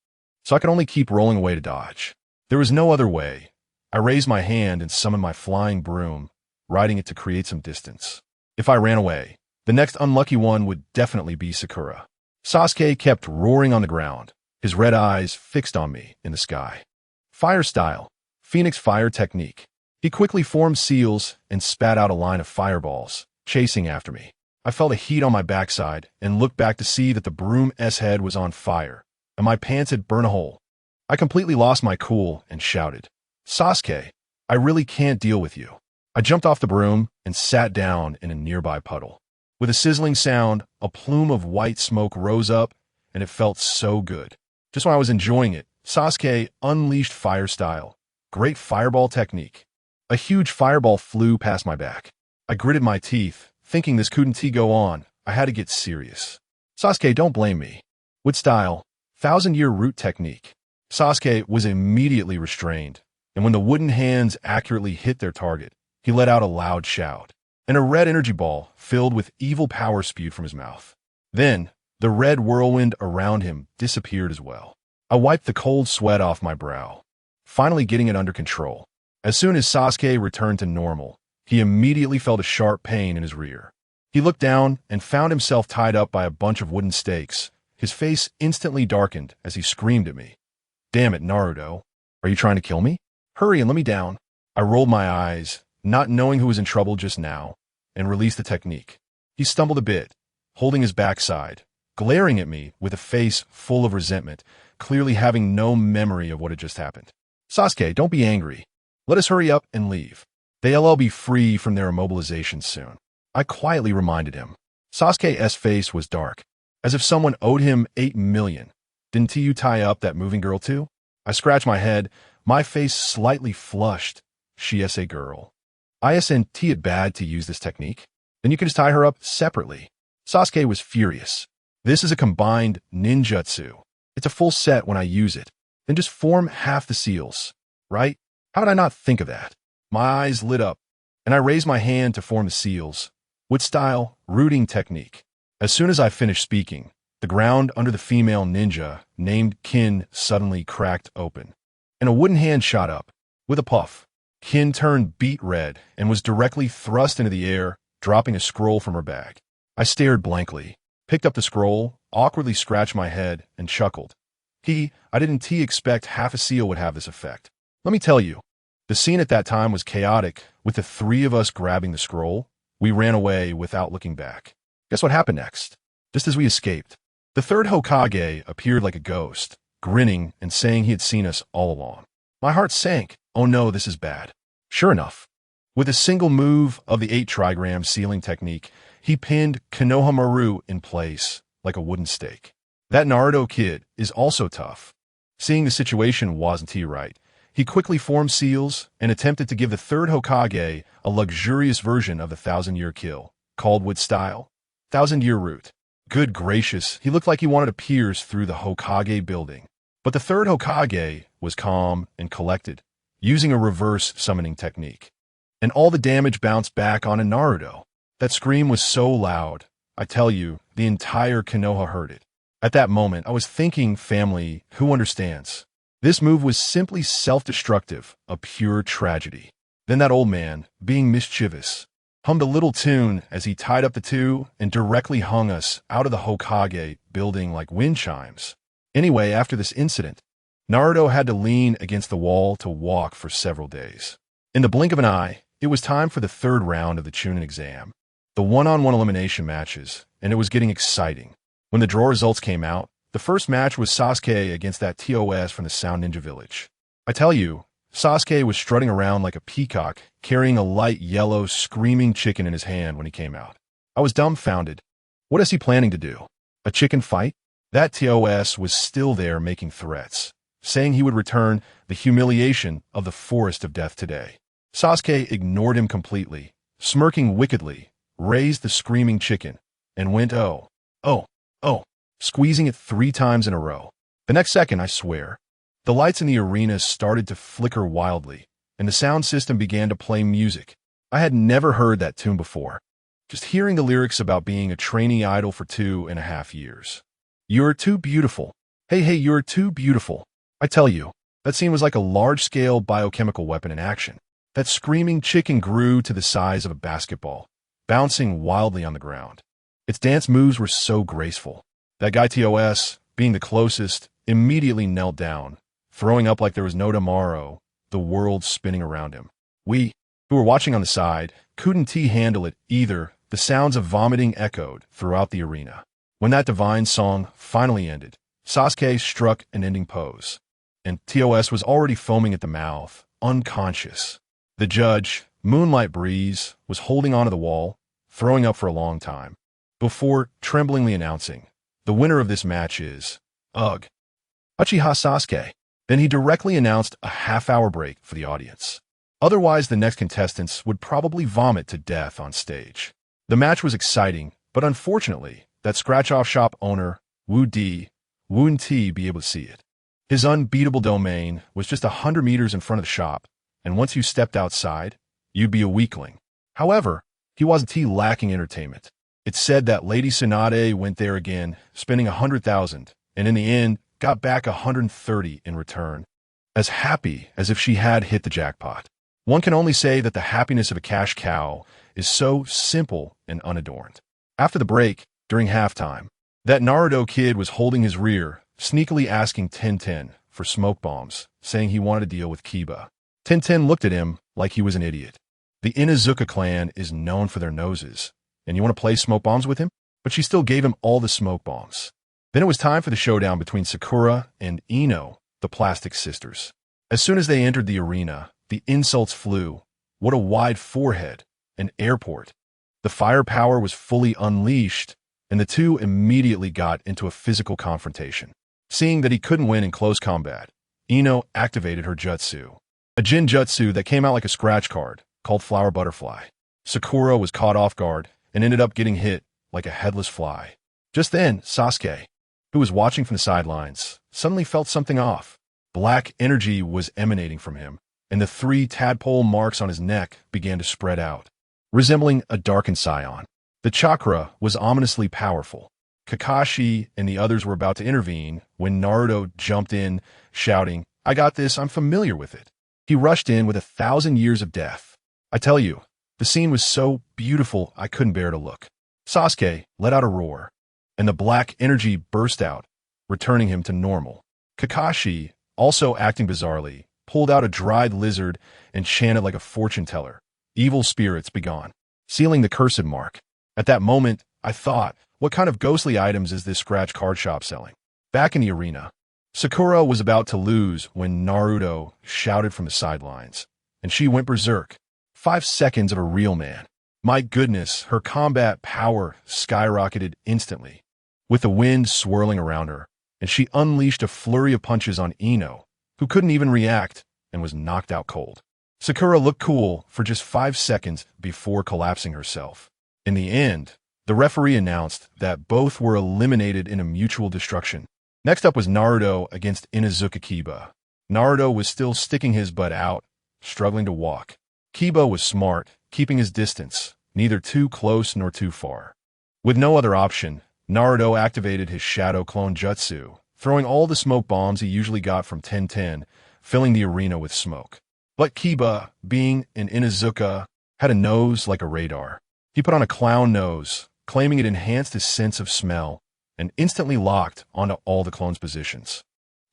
so I could only keep rolling away to dodge. There was no other way. I raised my hand and summoned my flying broom, riding it to create some distance. If I ran away, the next unlucky one would definitely be Sakura. Sasuke kept roaring on the ground, his red eyes fixed on me in the sky. Fire style, Phoenix fire technique. He quickly formed seals and spat out a line of fireballs, chasing after me. I felt a heat on my backside and looked back to see that the broom's head was on fire, and my pants had burned a hole. I completely lost my cool and shouted, Sasuke, I really can't deal with you. I jumped off the broom and sat down in a nearby puddle. With a sizzling sound, a plume of white smoke rose up, and it felt so good. Just when I was enjoying it, Sasuke unleashed fire style, great fireball technique. A huge fireball flew past my back. I gritted my teeth, thinking this couldn't go on. I had to get serious. Sasuke, don't blame me. Wood style, 1,000-year root technique. Sasuke was immediately restrained, and when the wooden hands accurately hit their target, he let out a loud shout, and a red energy ball filled with evil power spewed from his mouth. Then, the red whirlwind around him disappeared as well. I wiped the cold sweat off my brow, finally getting it under control. As soon as Sasuke returned to normal, he immediately felt a sharp pain in his rear. He looked down and found himself tied up by a bunch of wooden stakes. His face instantly darkened as he screamed at me. Damn it, Naruto. Are you trying to kill me? Hurry and let me down. I rolled my eyes, not knowing who was in trouble just now, and released the technique. He stumbled a bit, holding his backside, glaring at me with a face full of resentment, clearly having no memory of what had just happened. Sasuke, don't be angry. Let us hurry up and leave. They'll all be free from their immobilization soon. I quietly reminded him. Sasuke's face was dark, as if someone owed him 8 million. Didn't you tie up that moving girl too? I scratched my head, my face slightly flushed. She is a girl. Isn't it bad to use this technique? Then you can just tie her up separately. Sasuke was furious. This is a combined ninjutsu. It's a full set when I use it. Then just form half the seals, right? How did I not think of that? My eyes lit up, and I raised my hand to form the seals. Wood style, rooting technique. As soon as I finished speaking, the ground under the female ninja, named Kin, suddenly cracked open, and a wooden hand shot up. With a puff, Kin turned beet red and was directly thrust into the air, dropping a scroll from her bag. I stared blankly, picked up the scroll, awkwardly scratched my head, and chuckled. I didn't expect half a seal would have this effect. Let me tell you, the scene at that time was chaotic. With the three of us grabbing the scroll, we ran away without looking back. Guess what happened next? Just as we escaped, the third Hokage appeared like a ghost, grinning and saying he had seen us all along. My heart sank. Oh no, this is bad. Sure enough, with a single move of the 8 trigram sealing technique, he pinned Konohamaru in place like a wooden stake. That Naruto kid is also tough. Seeing the situation wasn't right, he quickly formed seals and attempted to give the third Hokage a luxurious version of the 1,000-year kill, called with style, 1,000-year root. Good gracious, he looked like he wanted to pierce through the Hokage building. But the third Hokage was calm and collected, using a reverse summoning technique. And all the damage bounced back onto Naruto. That scream was so loud, I tell you, the entire Konoha heard it. At that moment, I was thinking, family, who understands? This move was simply self-destructive, a pure tragedy. Then that old man, being mischievous, hummed a little tune as he tied up the two and directly hung us out of the Hokage building like wind chimes. Anyway, after this incident, Naruto had to lean against the wall to walk for several days. In the blink of an eye, it was time for the third round of the Chunin exam, the one-on-one elimination matches, and it was getting exciting. When the draw results came out, the first match was Sasuke against that TOS from the Sound Ninja Village. I tell you, Sasuke was strutting around like a peacock, carrying a light yellow screaming chicken in his hand when he came out. I was dumbfounded. What is he planning to do? A chicken fight? That TOS was still there making threats, saying he would return the humiliation of the Forest of Death today. Sasuke ignored him completely, smirking wickedly, raised the screaming chicken, and went oh, squeezing it 3 times in a row. The next second, I swear, the lights in the arena started to flicker wildly, and the sound system began to play music. I had never heard that tune before, just hearing the lyrics about being a trainee idol for 2.5 years. You're too beautiful. Hey, you're too beautiful. I tell you, that scene was like a large-scale biochemical weapon in action. That screaming chicken grew to the size of a basketball, bouncing wildly on the ground. Its dance moves were so graceful. That guy TOS, being the closest, immediately knelt down, throwing up like there was no tomorrow, the world spinning around him. We, who were watching on the side, couldn't handle it either. The sounds of vomiting echoed throughout the arena. When that divine song finally ended, Sasuke struck an ending pose, and TOS was already foaming at the mouth, unconscious. The judge, Moonlight Breeze, was holding onto the wall, throwing up for a long time, before tremblingly announcing, the winner of this match is, Uchiha Sasuke. Then he directly announced a half-hour break for the audience. Otherwise, the next contestants would probably vomit to death on stage. The match was exciting, but unfortunately, that scratch-off shop owner, wouldn't be able to see it. His unbeatable domain was just 100 meters in front of the shop, and once you stepped outside, you'd be a weakling. However, he wasn't lacking entertainment. It's said that Lady Tsunade went there again, spending 100,000, and in the end, got back 130 in return, as happy as if she had hit the jackpot. One can only say that the happiness of a cash cow is so simple and unadorned. After the break, during halftime, that Naruto kid was holding his rear, sneakily asking Tenten for smoke bombs, saying he wanted to deal with Kiba. Tenten looked at him like he was an idiot. The Inuzuka clan is known for their noses, and you want to play smoke bombs with him? But she still gave him all the smoke bombs. Then it was time for the showdown between Sakura and Ino, the Plastic Sisters. As soon as they entered the arena, the insults flew. What a wide forehead, an airport. The firepower was fully unleashed, and the two immediately got into a physical confrontation. Seeing that he couldn't win in close combat, Ino activated her jutsu, a Jin jutsu that came out like a scratch card, called Flower Butterfly. Sakura was caught off guard and ended up getting hit like a headless fly. Just then, Sasuke, who was watching from the sidelines, suddenly felt something off. Black energy was emanating from him, and the 3 tadpole marks on his neck began to spread out, resembling a darkened scion. The chakra was ominously powerful. Kakashi and the others were about to intervene when Naruto jumped in, shouting, "I got this, I'm familiar with it." He rushed in with 1,000 years of death. I tell you, the scene was so beautiful I couldn't bear to look. Sasuke let out a roar, and the black energy burst out, returning him to normal. Kakashi, also acting bizarrely, pulled out a dried lizard and chanted like a fortune teller, "Evil spirits begone," sealing the cursed mark. At that moment, I thought, what kind of ghostly items is this scratch card shop selling? Back in the arena, Sakura was about to lose when Naruto shouted from the sidelines, and she went berserk. 5 seconds of a real man. My goodness, her combat power skyrocketed instantly, with the wind swirling around her, and she unleashed a flurry of punches on Ino, who couldn't even react and was knocked out cold. Sakura looked cool for just 5 seconds before collapsing herself. In the end, the referee announced that both were eliminated in a mutual destruction. Next up was Naruto against Inuzuka Kiba. Naruto was still sticking his butt out, struggling to walk. Kiba was smart, keeping his distance, neither too close nor too far. With no other option, Naruto activated his Shadow Clone Jutsu, throwing all the smoke bombs he usually got from 10-10, filling the arena with smoke. But Kiba, being an Inuzuka, had a nose like a radar. He put on a clown nose, claiming it enhanced his sense of smell, and instantly locked onto all the clones' positions.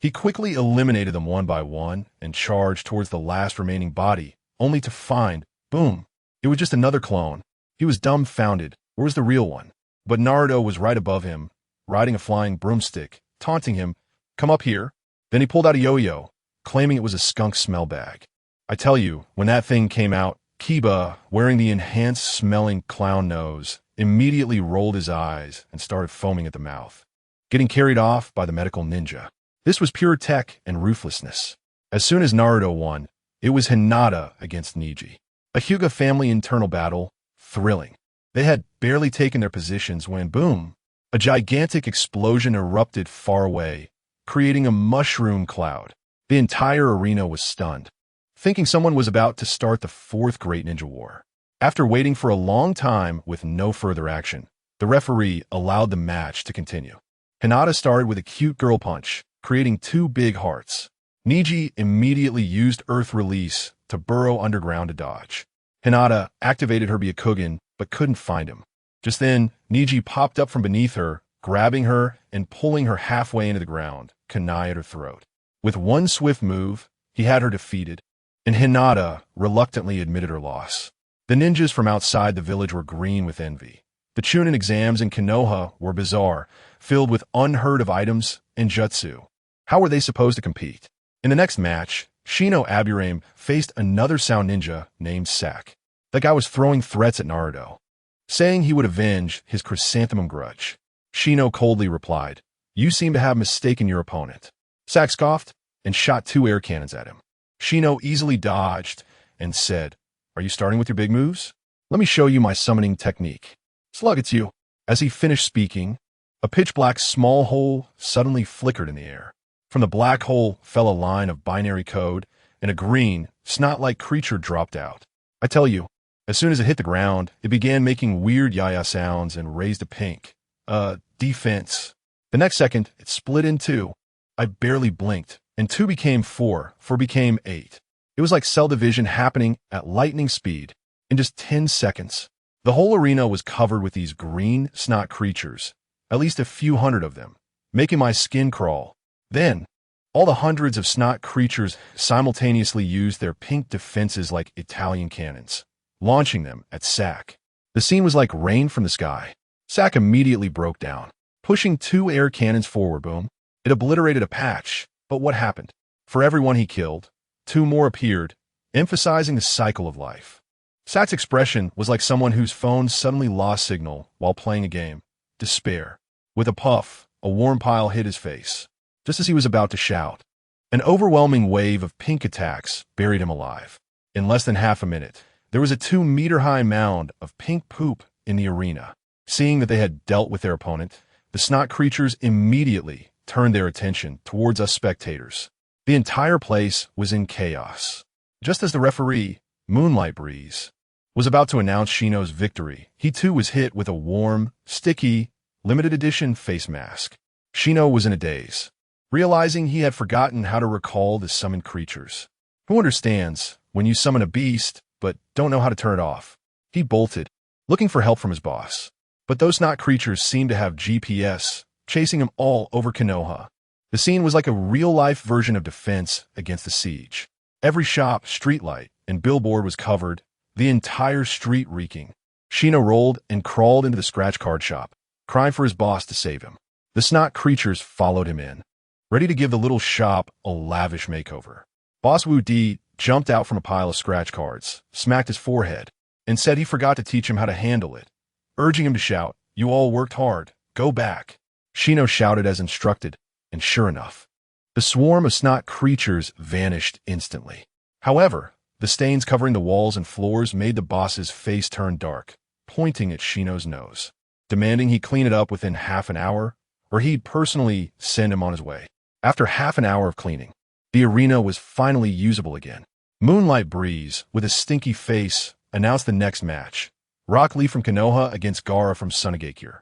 He quickly eliminated them one by one and charged towards the last remaining body, only to find, boom, it was just another clone. He was dumbfounded. Where was the real one? But Naruto was right above him, riding a flying broomstick, taunting him, "Come up here." Then he pulled out a yo-yo, claiming it was a skunk smell bag. I tell you, when that thing came out, Kiba, wearing the enhanced-smelling clown nose, immediately rolled his eyes and started foaming at the mouth, getting carried off by the medical ninja. This was pure tech and ruthlessness. As soon as Naruto won, it was Hinata against Neji. A Hyuga family internal battle, thrilling. They had barely taken their positions when, boom, a gigantic explosion erupted far away, creating a mushroom cloud. The entire arena was stunned, thinking someone was about to start the fourth Great Ninja War. After waiting for a long time with no further action, the referee allowed the match to continue. Hinata started with a cute girl punch, creating 2 big hearts. Neji immediately used Earth Release to burrow underground to dodge. Hinata activated her Byakugan, but couldn't find him. Just then, Neji popped up from beneath her, grabbing her and pulling her halfway into the ground, kunai at her throat. With one swift move, he had her defeated, and Hinata reluctantly admitted her loss. The ninjas from outside the village were green with envy. The Chunin exams in Konoha were bizarre, filled with unheard-of items and jutsu. How were they supposed to compete? In the next match, Shino Aburame faced another sound ninja named Sak. The guy was throwing threats at Naruto, saying he would avenge his chrysanthemum grudge. Shino coldly replied, "You seem to have mistaken your opponent." Sak scoffed and shot 2 air cannons at him. Shino easily dodged and said, "Are you starting with your big moves? Let me show you my summoning technique. Slug, it's you." As he finished speaking, a pitch-black small hole suddenly flickered in the air. From the black hole fell a line of binary code, and a green, snot-like creature dropped out. I tell you, as soon as it hit the ground, it began making weird yaya sounds and raised a pink. Defense. The next second, it split in 2. I barely blinked, and 2 became 4, 4 became 8. It was like cell division happening at lightning speed in just 10 seconds. The whole arena was covered with these green snot creatures, at least a few hundred of them, making my skin crawl. Then, all the hundreds of snot creatures simultaneously used their pink defenses like Italian cannons, launching them at Sak. The scene was like rain from the sky. Sak immediately broke down, pushing 2 air cannons forward, boom. It obliterated a patch, but what happened? For everyone he killed, 2 more appeared, emphasizing the cycle of life. Sak's expression was like someone whose phone suddenly lost signal while playing a game. Despair. With a puff, a warm pile hit his face. Just as he was about to shout, an overwhelming wave of pink attacks buried him alive. In less than half a minute, there was a 2-meter-high mound of pink poop in the arena. Seeing that they had dealt with their opponent, the snot creatures immediately turned their attention towards us spectators. The entire place was in chaos. Just as the referee, Moonlight Breeze, was about to announce Shino's victory, he too was hit with a warm, sticky, limited edition face mask. Shino was in a daze, realizing he had forgotten how to recall the summoned creatures. Who understands when you summon a beast but don't know how to turn it off? He bolted, looking for help from his boss. But those snot creatures seemed to have GPS, chasing him all over Konoha. The scene was like a real-life version of Defense Against the Siege. Every shop, streetlight, and billboard was covered, the entire street reeking. Shino rolled and crawled into the scratch card shop, crying for his boss to save him. The snot creatures followed him in, ready to give the little shop a lavish makeover. Boss Wu Di jumped out from a pile of scratch cards, smacked his forehead, and said he forgot to teach him how to handle it, urging him to shout, "You all worked hard, go back." Shino shouted as instructed, and sure enough, the swarm of snot creatures vanished instantly. However, the stains covering the walls and floors made the boss's face turn dark, pointing at Shino's nose, demanding he clean it up within half an hour, or he'd personally send him on his way. After half an hour of cleaning, the arena was finally usable again. Moonlight Breeze, with a stinky face, announced the next match, Rock Lee from Konoha against Gaara from Sunagakure.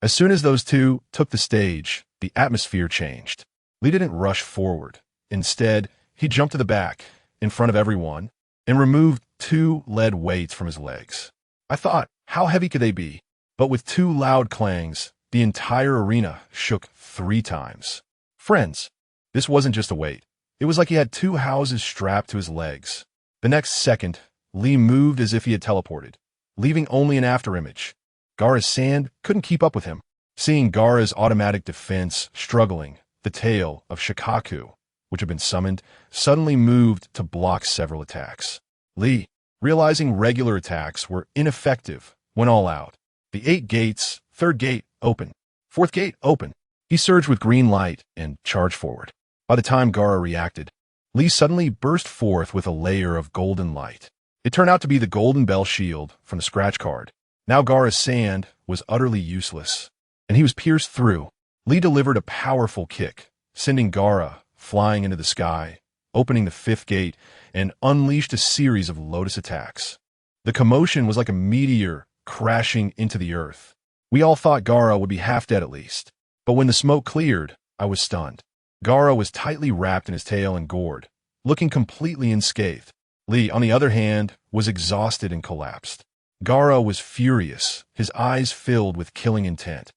As soon as those two took the stage, the atmosphere changed. Lee didn't rush forward. Instead, he jumped to the back, in front of everyone, and removed 2 lead weights from his legs. I thought, how heavy could they be? But with 2 loud clangs, the entire arena shook 3 times. Friends, this wasn't just a weight. It was like he had 2 houses strapped to his legs. The next second, Lee moved as if he had teleported, leaving only an afterimage. Gaara's sand couldn't keep up with him. Seeing Gaara's automatic defense struggling, the tail of Shikaku, which had been summoned, suddenly moved to block several attacks. Lee, realizing regular attacks were ineffective, went all out. The 8 gates, 3rd gate, open. 4th gate, open. He surged with green light and charged forward. By the time Gaara reacted, Lee suddenly burst forth with a layer of golden light. It turned out to be the Golden Bell Shield from the scratch card. Now Gaara's sand was utterly useless, and he was pierced through. Lee delivered a powerful kick, sending Gaara flying into the sky, opening the 5th gate, and unleashed a series of lotus attacks. The commotion was like a meteor crashing into the earth. We all thought Gaara would be half dead at least, but when the smoke cleared, I was stunned. Gaara was tightly wrapped in his tail and gourd, looking completely unscathed. Lee, on the other hand, was exhausted and collapsed. Gaara was furious, his eyes filled with killing intent,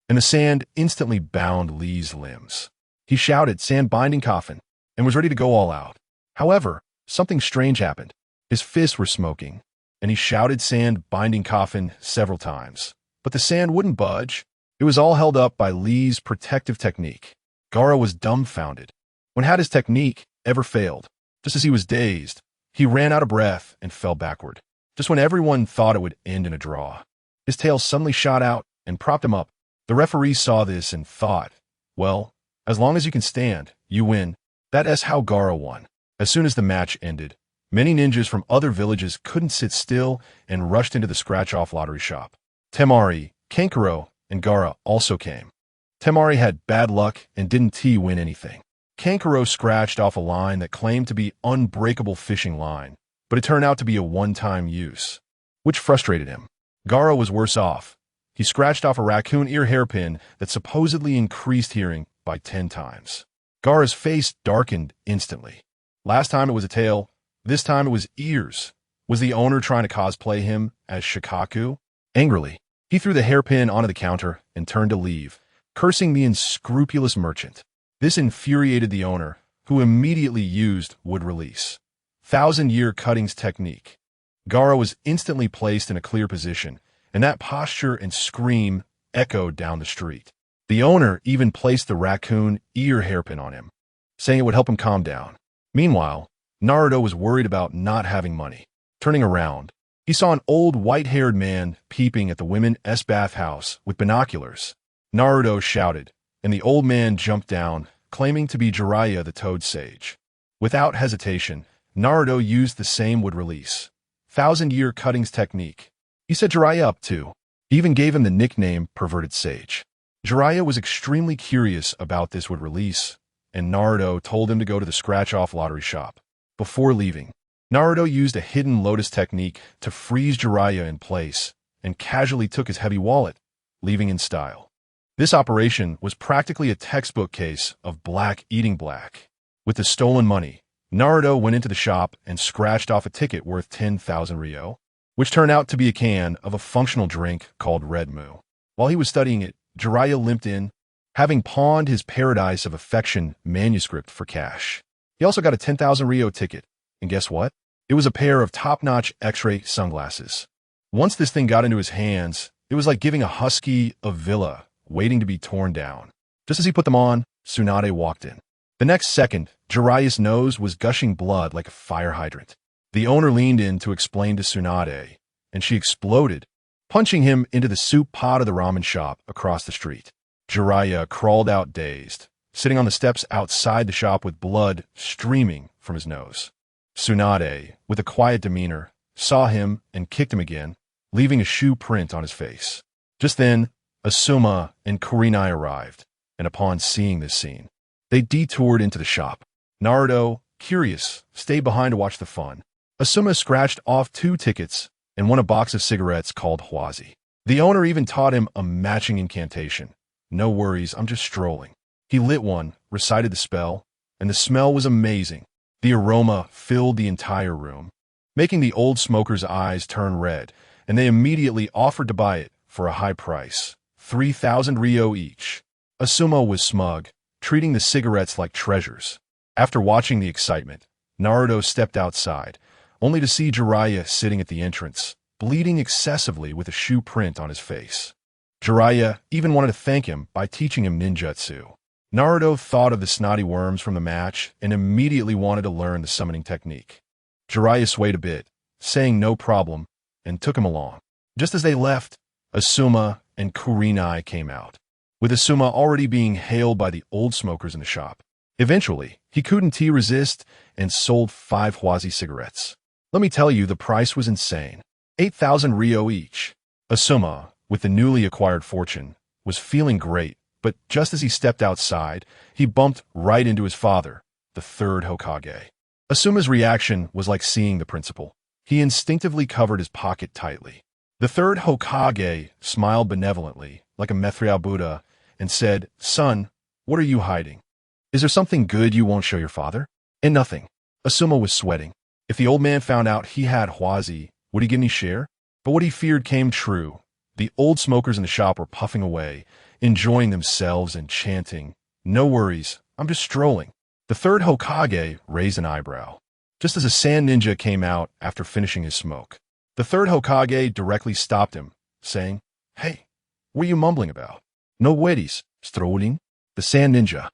and the sand instantly bound Lee's limbs. He shouted, "Sand binding coffin," and was ready to go all out. However, something strange happened. His fists were smoking, and he shouted "Sand binding coffin" several times. But the sand wouldn't budge. It was all held up by Lee's protective technique. Gaara was dumbfounded. When had his technique ever failed? Just as he was dazed, he ran out of breath and fell backward. Just when everyone thought it would end in a draw, his tail suddenly shot out and propped him up. The referee saw this and thought, well, as long as you can stand, you win. That's how Gaara won. As soon as the match ended, many ninjas from other villages couldn't sit still and rushed into the scratch-off lottery shop. Temari, Kankuro, and Gaara also came. Temari had bad luck and didn't win anything. Kankuro scratched off a line that claimed to be unbreakable fishing line, but it turned out to be a one-time use, which frustrated him. Gaara was worse off. He scratched off a raccoon ear hairpin that supposedly increased hearing by 10 times. Gaara's face darkened instantly. Last time it was a tail, this time it was ears. Was the owner trying to cosplay him as Shikaku? Angrily, he threw the hairpin onto the counter and turned to leave, cursing the unscrupulous merchant. This infuriated the owner, who immediately used wood release. 1,000-year cuttings technique. Gaara was instantly placed in a clear position, and that posture and scream echoed down the street. The owner even placed the raccoon ear hairpin on him, saying it would help him calm down. Meanwhile, Naruto was worried about not having money. Turning around, he saw an old white-haired man peeping at the women's bathhouse with binoculars. Naruto shouted, and the old man jumped down, claiming to be Jiraiya the Toad Sage. Without hesitation, Naruto used the same wood release. 1,000-year cuttings technique. He set Jiraiya up too. He even gave him the nickname Perverted Sage. Jiraiya was extremely curious about this wood release, and Naruto told him to go to the scratch-off lottery shop. Before leaving, Naruto used a hidden lotus technique to freeze Jiraiya in place and casually took his heavy wallet, leaving in style. This operation was practically a textbook case of black eating black. With the stolen money, Naruto went into the shop and scratched off a ticket worth 10,000 ryo, which turned out to be a can of a functional drink called Red Moo. While he was studying it, Jiraiya limped in, having pawned his Paradise of Affection manuscript for cash. He also got a 10,000 ryo ticket, and guess what? It was a pair of top-notch X-ray sunglasses. Once this thing got into his hands, it was like giving a husky a villa waiting to be torn down. Just as he put them on, Tsunade walked in. The next second, Jiraiya's nose was gushing blood like a fire hydrant. The owner leaned in to explain to Tsunade, and she exploded, punching him into the soup pot of the ramen shop across the street. Jiraiya crawled out dazed, sitting on the steps outside the shop with blood streaming from his nose. Tsunade, with a quiet demeanor, saw him and kicked him again, leaving a shoe print on his face. Just then, Asuma and Kurenai arrived, and upon seeing this scene, they detoured into the shop. Naruto, curious, stayed behind to watch the fun. Asuma scratched off 2 tickets and won a box of cigarettes called Hwazi. The owner even taught him a matching incantation. No worries, I'm just strolling. He lit one, recited the spell, and the smell was amazing. The aroma filled the entire room, making the old smokers' eyes turn red, and they immediately offered to buy it for a high price, 3,000 ryo each. Asuma was smug, treating the cigarettes like treasures. After watching the excitement, Naruto stepped outside, only to see Jiraiya sitting at the entrance, bleeding excessively with a shoe print on his face. Jiraiya even wanted to thank him by teaching him ninjutsu. Naruto thought of the snotty worms from the match and immediately wanted to learn the summoning technique. Jiraiya swayed a bit, saying no problem, and took him along. Just as they left, Asuma and Kurenai came out, with Asuma already being hailed by the old smokers in the shop. Eventually, he couldn't resist and sold 5 Hwazi cigarettes. Let me tell you, the price was insane. 8,000 ryo each. Asuma, with the newly acquired fortune, was feeling great, but just as he stepped outside, he bumped right into his father, the 3rd Hokage. Asuma's reaction was like seeing the principal. He instinctively covered his pocket tightly. The 3rd Hokage smiled benevolently, like a Mithril Buddha, and said, "Son, what are you hiding? Is there something good you won't show your father?" And nothing. Asuma was sweating. If the old man found out he had Hwazi, would he give any share? But what he feared came true. The old smokers in the shop were puffing away, enjoying themselves and chanting, "No worries, I'm just strolling." The 3rd Hokage raised an eyebrow, just as a sand ninja came out after finishing his smoke. The 3rd Hokage directly stopped him, saying, "Hey, what are you mumbling about?" "No worries, strolling." The sand ninja,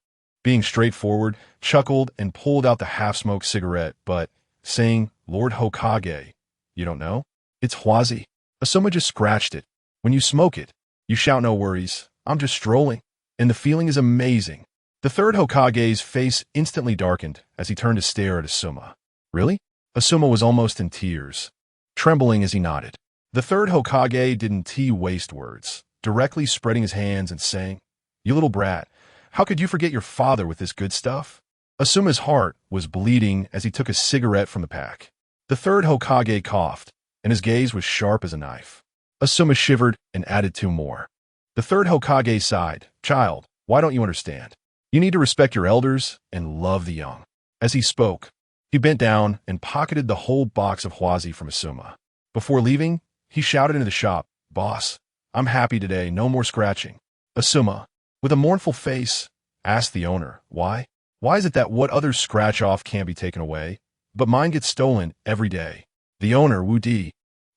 being straightforward, chuckled and pulled out the half-smoked cigarette, but, saying, "Lord Hokage, you don't know? It's Hwazi." Asuma just scratched it. When you smoke it, you shout, "No worries, I'm just strolling." And the feeling is amazing. The 3rd Hokage's face instantly darkened as he turned to stare at Asuma. "Really?" Asuma was almost in tears, trembling as he nodded. The 3rd Hokage didn't waste words, directly spreading his hands and saying, "You little brat, how could you forget your father with this good stuff?" Asuma's heart was bleeding as he took a cigarette from the pack. The 3rd Hokage coughed, and his gaze was sharp as a knife. Asuma shivered and added 2 more. The 3rd Hokage sighed, "Child, why don't you understand? You need to respect your elders and love the young." As he spoke, he bent down and pocketed the whole box of Hwazi from Asuma. Before leaving, he shouted into the shop, "Boss, I'm happy today, no more scratching." Asuma, with a mournful face, asked the owner, "Why? Why is it that what others scratch off can't be taken away, but mine gets stolen every day?" The owner, Wu Di,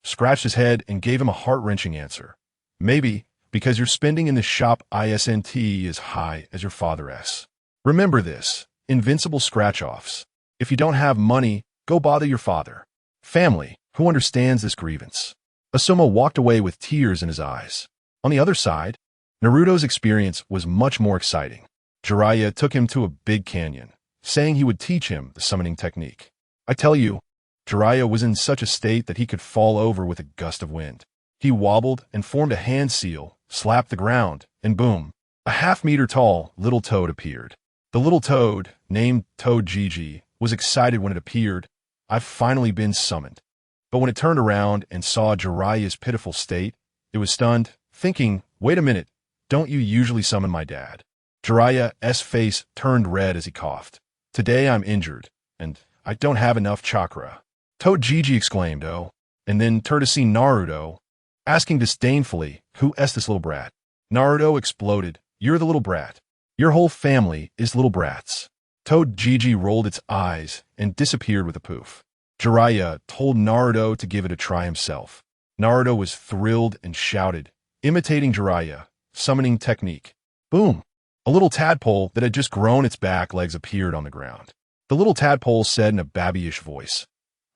scratched his head and gave him a heart-wrenching answer. "Maybe because your spending in the shop isn't as high as your father's. Remember this, invincible scratch-offs. If you don't have money, go bother your father. Family, who understands this grievance." Asuma walked away with tears in his eyes. On the other side, Naruto's experience was much more exciting. Jiraiya took him to a big canyon, saying he would teach him the summoning technique. I tell you, Jiraiya was in such a state that he could fall over with a gust of wind. He wobbled and formed a hand seal, slapped the ground, and boom, a half-meter-tall little toad appeared. The little toad, named Toad Gigi, was excited when it appeared. I've finally been summoned. But when it turned around and saw Jiraiya's pitiful state, it was stunned, thinking, wait a minute, don't you usually summon my dad? Jiraiya's face turned red as he coughed. Today I'm injured, and I don't have enough chakra. Toad Gigi exclaimed, oh, and then turned to see Naruto, asking disdainfully, who is this little brat? Naruto exploded, you're the little brat. Your whole family is little brats. Toad Gigi rolled its eyes and disappeared with a poof. Jiraiya told Naruto to give it a try himself. Naruto was thrilled and shouted, imitating Jiraiya, summoning technique. Boom! A little tadpole that had just grown its back legs appeared on the ground. The little tadpole said in a babyish voice,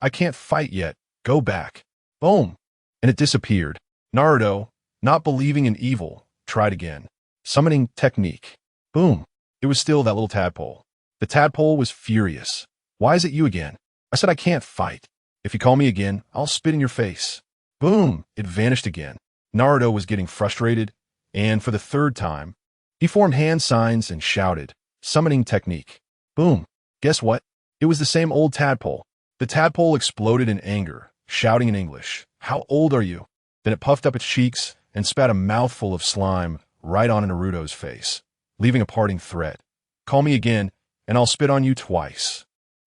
I can't fight yet, go back. Boom! And it disappeared. Naruto, not believing in evil, tried again, summoning technique. Boom! It was still that little tadpole. The tadpole was furious. Why is it you again? I said I can't fight. If you call me again, I'll spit in your face. Boom! It vanished again. Naruto was getting frustrated, and for the third time, he formed hand signs and shouted, summoning technique. Boom! Guess what? It was the same old tadpole. The tadpole exploded in anger, shouting in English, how old are you? Then it puffed up its cheeks and spat a mouthful of slime right on Naruto's face, leaving a parting threat. Call me again, and I'll spit on you twice.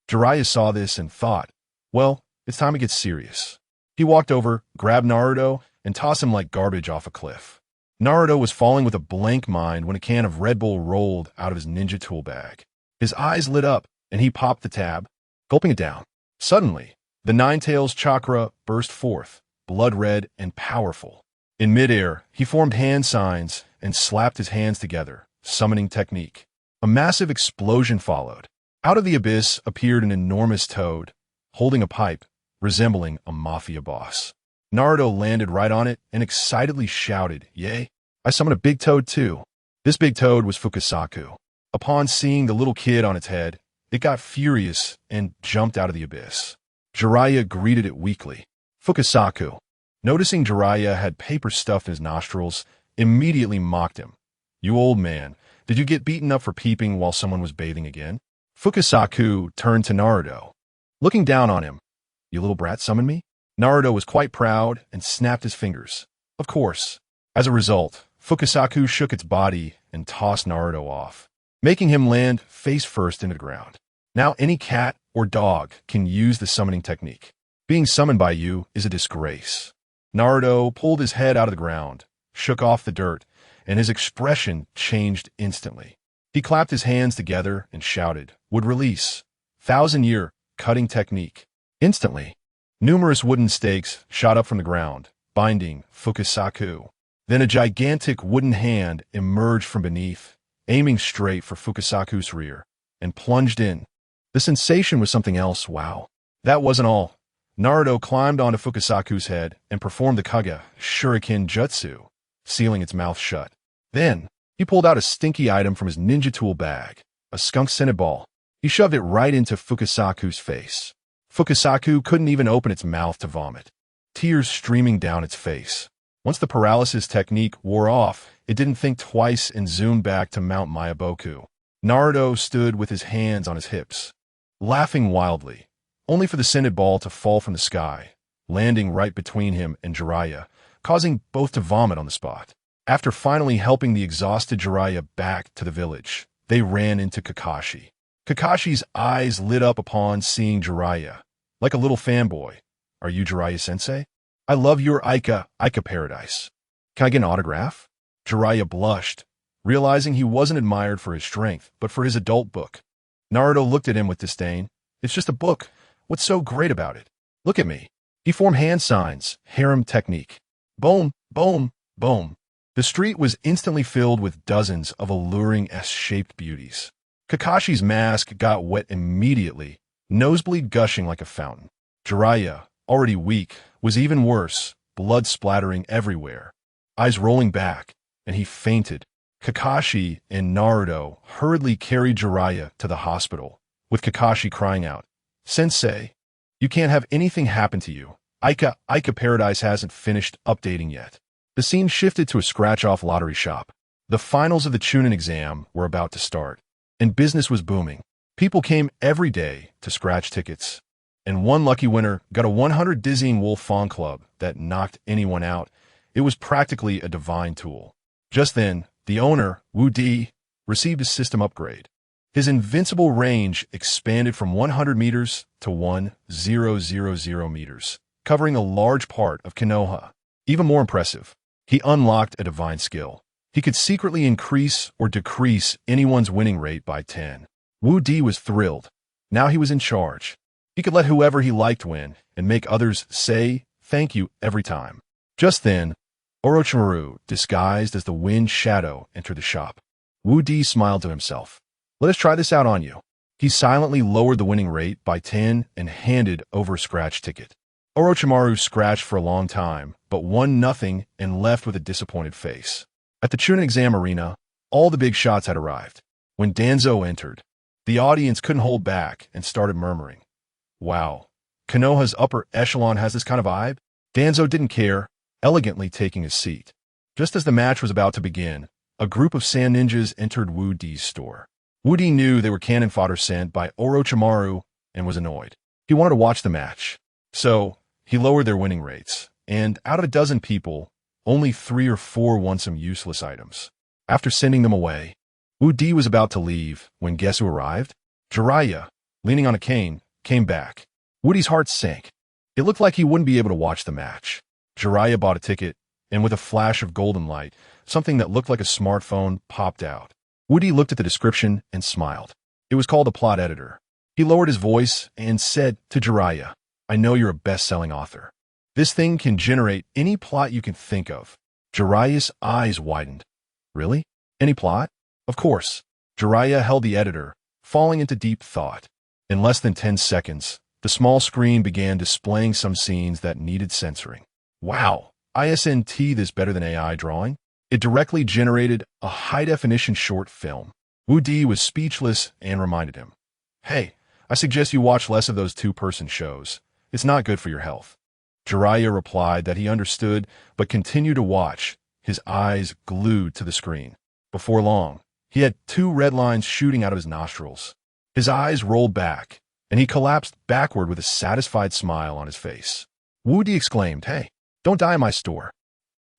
Jiraiya saw this and thought, well, it's time to get serious. He walked over, grabbed Naruto, and tossed him like garbage off a cliff. Naruto was falling with a blank mind when a can of Red Bull rolled out of his ninja tool bag. His eyes lit up, and he popped the tab, gulping it down. Suddenly, the Nine-Tails chakra burst forth, blood red and powerful. In midair, he formed hand signs and slapped his hands together, summoning technique. A massive explosion followed. Out of the abyss appeared an enormous toad, holding a pipe, resembling a mafia boss. Naruto landed right on it and excitedly shouted, yay, I summoned a big toad too. This big toad was Fukasaku. Upon seeing the little kid on its head, it got furious and jumped out of the abyss. Jiraiya greeted it weakly. Fukasaku, noticing Jiraiya had paper stuffed in his nostrils, immediately mocked him. You old man, did you get beaten up for peeping while someone was bathing again? Fukasaku turned to Naruto, looking down on him. You little brat summoned me? Naruto was quite proud and snapped his fingers. Of course. As a result, Fukasaku shook its body and tossed Naruto off, making him land face first into the ground. Now any cat or dog can use the summoning technique. Being summoned by you is a disgrace. Naruto pulled his head out of the ground, shook off the dirt, and his expression changed instantly. He clapped his hands together and shouted, would release. 1,000-year cutting technique. Instantly, numerous wooden stakes shot up from the ground, binding Fukasaku. Then a gigantic wooden hand emerged from beneath, aiming straight for Fukasaku's rear, and plunged in. The sensation was something else, wow. That wasn't all. Naruto climbed onto Fukasaku's head and performed the Kage Shuriken Jutsu, sealing its mouth shut. Then, he pulled out a stinky item from his ninja tool bag, a skunk-scented ball. He shoved it right into Fukasaku's face. Fukasaku couldn't even open its mouth to vomit, tears streaming down its face. Once the paralysis technique wore off, it didn't think twice and zoomed back to Mount Myaboku. Naruto stood with his hands on his hips, laughing wildly, only for the scented ball to fall from the sky, landing right between him and Jiraiya, causing both to vomit on the spot. After finally helping the exhausted Jiraiya back to the village, they ran into Kakashi. Kakashi's eyes lit up upon seeing Jiraiya, like a little fanboy. Are you Jiraiya-sensei? I love your Aika paradise. Can I get an autograph? Jiraiya blushed, realizing he wasn't admired for his strength, but for his adult book. Naruto looked at him with disdain. It's just a book. What's so great about it? Look at me. He formed hand signs, harem technique. Boom, boom, boom. The street was instantly filled with dozens of alluring S-shaped beauties. Kakashi's mask got wet immediately, nosebleed gushing like a fountain. Jiraiya, already weak, was even worse, blood splattering everywhere, eyes rolling back, and he fainted. Kakashi and Naruto hurriedly carried Jiraiya to the hospital, with Kakashi crying out, Sensei, you can't have anything happen to you. Aika Paradise hasn't finished updating yet. The scene shifted to a scratch-off lottery shop. The finals of the Chunin exam were about to start, and business was booming. People came every day to scratch tickets. and one lucky winner got a 100 dizzying wolf fawn club that knocked anyone out. It was practically a divine tool. Just then, the owner, Wu Di, received a system upgrade. His invincible range expanded from 100 meters to 1,000 meters, covering a large part of Konoha. Even more impressive, he unlocked a divine skill. He could secretly increase or decrease anyone's winning rate by 10. Wu Di was thrilled. Now he was in charge. He could let whoever he liked win and make others say thank you every time. Just then, Orochimaru, disguised as the wind shadow, entered the shop. Wu Di smiled to himself. Let us try this out on you. He silently lowered the winning rate by 10 and handed over a scratch ticket. Orochimaru scratched for a long time, but won nothing and left with a disappointed face. At the Chunin exam arena, all the big shots had arrived. When Danzo entered, the audience couldn't hold back and started murmuring. Wow, Konoha's upper echelon has this kind of vibe? Danzo didn't care, elegantly taking his seat. Just as the match was about to begin, a group of sand ninjas entered Wu Di's store. Wu Di knew they were cannon fodder sent by Orochimaru and was annoyed. He wanted to watch the match. So, he lowered their winning rates, and out of a dozen people, only 3 or 4 won some useless items. After sending them away, Wu Di was about to leave when guess who arrived? Jiraiya, leaning on a cane, came back. Wu Di's heart sank. It looked like he wouldn't be able to watch the match. Jiraiya bought a ticket, and with a flash of golden light, something that looked like a smartphone popped out. Wu Di looked at the description and smiled. It was called a plot editor. He lowered his voice and said to Jiraiya, I know you're a best-selling author. This thing can generate any plot you can think of. Jiraiya's eyes widened. Really? Any plot? Of course. Jiraiya held the editor, falling into deep thought. In less than 10 seconds, the small screen began displaying some scenes that needed censoring. Wow, isn't this better than AI drawing? It directly generated a high-definition short film. Wu Di was speechless and reminded him, Hey, I suggest you watch less of those two-person shows. It's not good for your health. Jiraiya replied that he understood, but continued to watch, his eyes glued to the screen. Before long, he had 2 red lines shooting out of his nostrils. His eyes rolled back, and he collapsed backward with a satisfied smile on his face. Wu Di exclaimed, Hey, don't die in my store.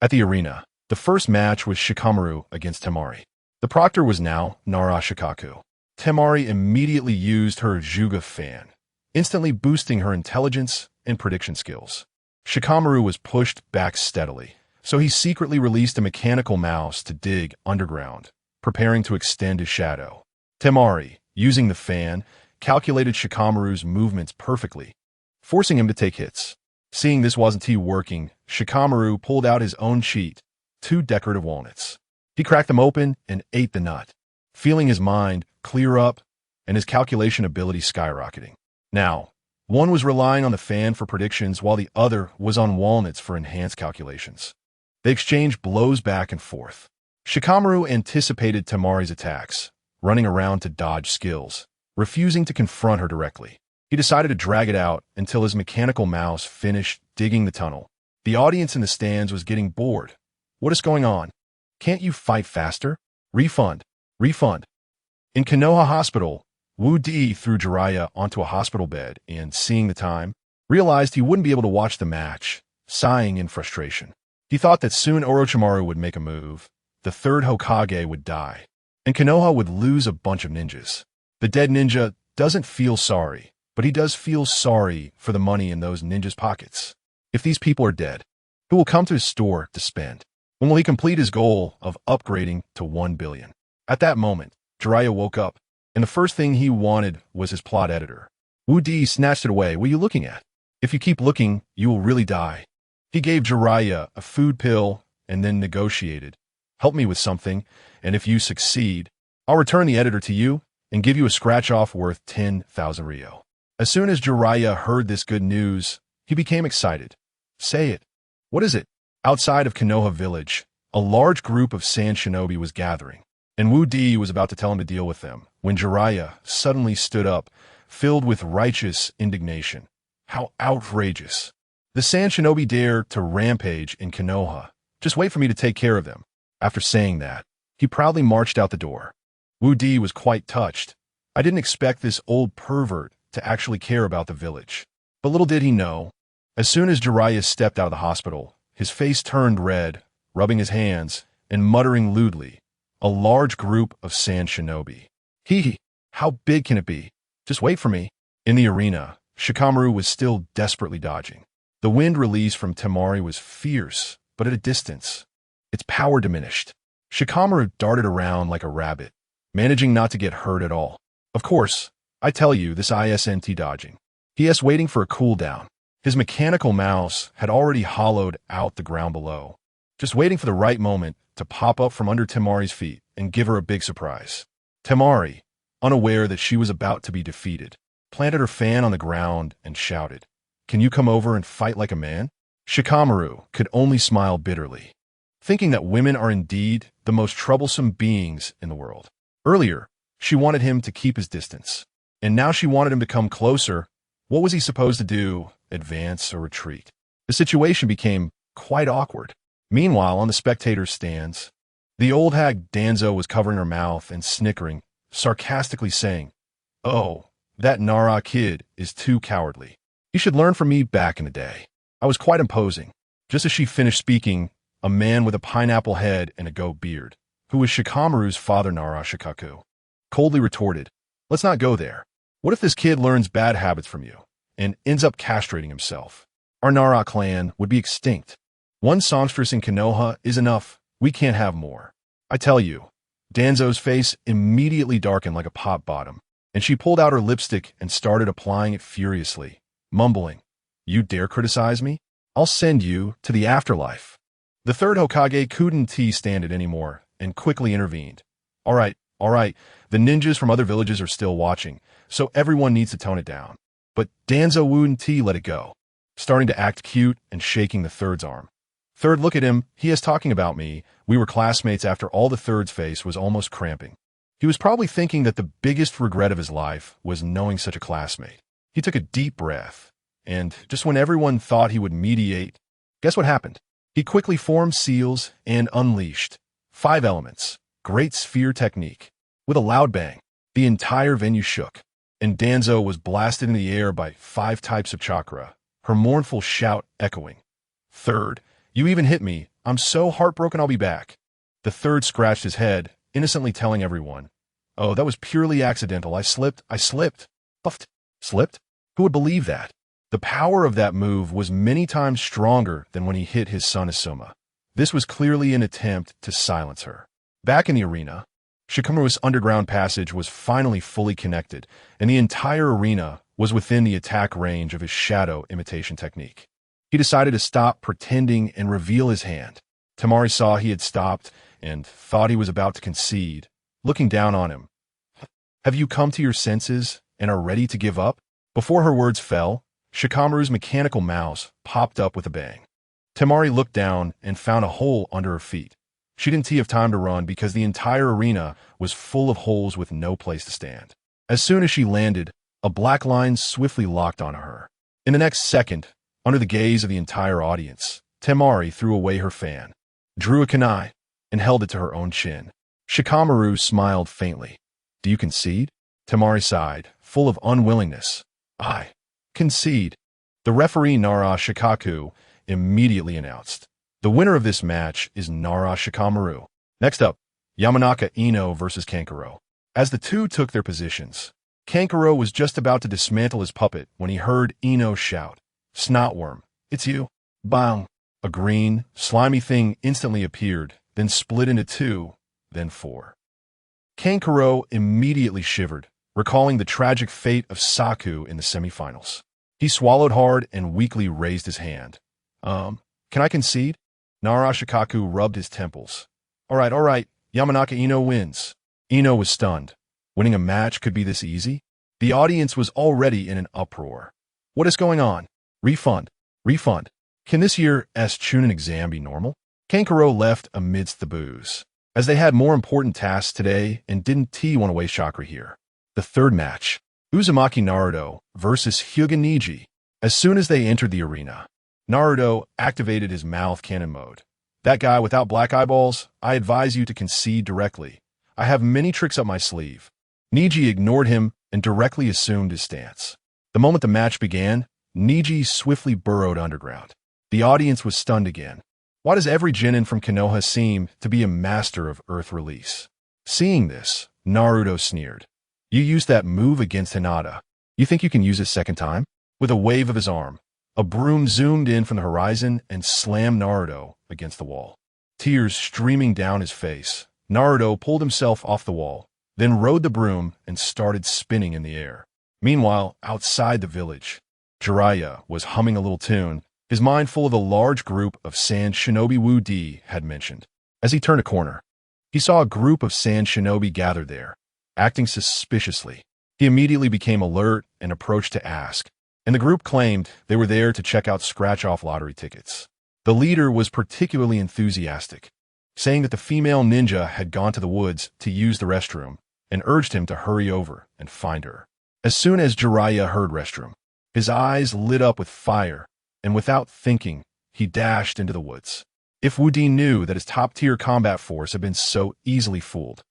At the arena, the first match was Shikamaru against Temari. The proctor was now Nara Shikaku. Temari immediately used her Juga fan, instantly boosting her intelligence and prediction skills. Shikamaru was pushed back steadily, so he secretly released a mechanical mouse to dig underground, preparing to extend his shadow. Temari, using the fan, calculated Shikamaru's movements perfectly, forcing him to take hits. Seeing this wasn't working, Shikamaru pulled out his own cheat, 2 decorative walnuts. He cracked them open and ate the nut, feeling his mind clear up and his calculation ability skyrocketing. Now, one was relying on the fan for predictions while the other was on walnuts for enhanced calculations. They exchanged blows back and forth. Shikamaru anticipated Temari's attacks, running around to dodge skills, refusing to confront her directly. He decided to drag it out until his mechanical mouse finished digging the tunnel. The audience in the stands was getting bored. What is going on? Can't you fight faster? Refund. Refund. In Konoha Hospital, Wu Di threw Jiraiya onto a hospital bed and, seeing the time, realized he wouldn't be able to watch the match, sighing in frustration. He thought that soon Orochimaru would make a move, the 3rd Hokage would die, and Konoha would lose a bunch of ninjas. The dead ninja doesn't feel sorry, but he does feel sorry for the money in those ninjas' pockets. If these people are dead, who will come to his store to spend? When will he complete his goal of upgrading to 1 billion? At that moment, Jiraiya woke up, and the first thing he wanted was his plot editor. Wu Di snatched it away. What are you looking at? If you keep looking, you will really die. He gave Jiraiya a food pill and then negotiated. Help me with something, and if you succeed, I'll return the editor to you and give you a scratch-off worth 10,000 Ryo. As soon as Jiraiya heard this good news, he became excited. Say it. What is it? Outside of Konoha village, a large group of sand shinobi was gathering, and Wu Di was about to tell him to deal with them, when Jiraiya suddenly stood up, filled with righteous indignation. How outrageous. The sand shinobi dare to rampage in Konoha. Just wait for me to take care of them. After saying that, he proudly marched out the door. Wu Di was quite touched. I didn't expect this old pervert to actually care about the village. But little did he know, as soon as Jiraiya stepped out of the hospital, his face turned red, rubbing his hands and muttering lewdly, a large group of sand shinobi. Hee, how big can it be? Just wait for me. In the arena, Shikamaru was still desperately dodging. The wind release from Temari was fierce, but at a distance. Its power diminished. Shikamaru darted around like a rabbit, managing not to get hurt at all. Of course, I tell you, this ISNT dodging. PS waiting for a cooldown. His mechanical mouse had already hollowed out the ground below, just waiting for the right moment to pop up from under Temari's feet and give her a big surprise. Temari, unaware that she was about to be defeated, planted her fan on the ground and shouted, "Can you come over and fight like a man?" Shikamaru could only smile bitterly, thinking that women are indeed the most troublesome beings in the world. Earlier, she wanted him to keep his distance, and now she wanted him to come closer. What was he supposed to do, advance or retreat? The situation became quite awkward. Meanwhile, on the spectators' stands, the old hag Danzo was covering her mouth and snickering, sarcastically saying, "Oh, that Nara kid is too cowardly. He should learn from me back in the day. I was quite imposing." Just as she finished speaking, a man with a pineapple head and a goat beard, who was Shikamaru's father Nara Shikaku, coldly retorted, "Let's not go there. What if this kid learns bad habits from you and ends up castrating himself? Our Nara clan would be extinct. One songstress in Konoha is enough. We can't have more." I tell you, Danzo's face immediately darkened like a pot bottom, and she pulled out her lipstick and started applying it furiously, mumbling, "You dare criticize me? I'll send you to the afterlife." The third Hokage couldn't stand it anymore and quickly intervened. All right, the ninjas from other villages are still watching, so everyone needs to tone it down." But Danzo wouldn't let it go, starting to act cute and shaking the third's arm. "Third, look at him. He is talking about me. We were classmates." After all, the third's face was almost cramping. He was probably thinking that the biggest regret of his life was knowing such a classmate. He took a deep breath, and just when everyone thought he would mediate, guess what happened? He quickly formed seals and unleashed 5 elements, great sphere technique. With a loud bang, the entire venue shook, and Danzo was blasted in the air by 5 types of chakra, her mournful shout echoing, "Third, you even hit me. I'm so heartbroken I'll be back." The third scratched his head, innocently telling everyone, "Oh, that was purely accidental. I slipped. Puffed. Slipped? Who would believe that?" The power of that move was many times stronger than when he hit his son Asuma. This was clearly an attempt to silence her. Back in the arena, Shikamaru's underground passage was finally fully connected, and the entire arena was within the attack range of his shadow imitation technique. He decided to stop pretending and reveal his hand. Temari saw he had stopped and thought he was about to concede, looking down on him. "Have you come to your senses and are ready to give up?" Before her words fell, Shikamaru's mechanical mouse popped up with a bang. Temari looked down and found a hole under her feet. She didn't have time to run because the entire arena was full of holes with no place to stand. As soon as she landed, a black line swiftly locked onto her. In the next second, under the gaze of the entire audience, Temari threw away her fan, drew a kunai, and held it to her own chin. Shikamaru smiled faintly. "Do you concede?" Temari sighed, full of unwillingness. "I concede." The referee Nara Shikaku immediately announced, "The winner of this match is Nara Shikamaru." Next up, Yamanaka Ino versus Kankuro. As the two took their positions, Kankuro was just about to dismantle his puppet when he heard Ino shout, "Snotworm, it's you." Bang! A green, slimy thing instantly appeared, then split into 2, then 4. Kankuro immediately shivered, recalling the tragic fate of Saku in the semifinals. He swallowed hard and weakly raised his hand. Can I concede?" Nara Shikaku rubbed his temples. All right, Yamanaka Ino wins." Ino was stunned. Winning a match could be this easy? The audience was already in an uproar. What is going on? Refund. Can this year's Chunin exam be normal? Kankuro left amidst the boos, as they had more important tasks today and didn't want to waste chakra here. The third match, Uzumaki Naruto versus Hyuga Niji. As soon as they entered the arena, Naruto activated his mouth cannon mode. "That guy without black eyeballs, I advise you to concede directly. I have many tricks up my sleeve." Niji ignored him and directly assumed his stance. The moment the match began, Niji swiftly burrowed underground. The audience was stunned again. Why does every genin from Konoha seem to be a master of earth release? Seeing this, Naruto sneered. You used that move against Hinata. You think you can use it a second time? With a wave of his arm, a broom zoomed in from the horizon and slammed Naruto against the wall. Tears streaming down his face, Naruto pulled himself off the wall, then rode the broom and started spinning in the air. Meanwhile, outside the village, Jiraiya was humming a little tune, his mind full of the large group of Sand Shinobi Wu Di had mentioned. As he turned a corner, he saw a group of Sand Shinobi gathered there, acting suspiciously. He immediately became alert and approached to ask, and the group claimed they were there to check out scratch-off lottery tickets. The leader was particularly enthusiastic, saying that the female ninja had gone to the woods to use the restroom and urged him to hurry over and find her. As soon as Jiraiya heard restroom, his eyes lit up with fire, and without thinking, he dashed into the woods. If Wu Di knew that his top-tier combat force had been so easily fooled,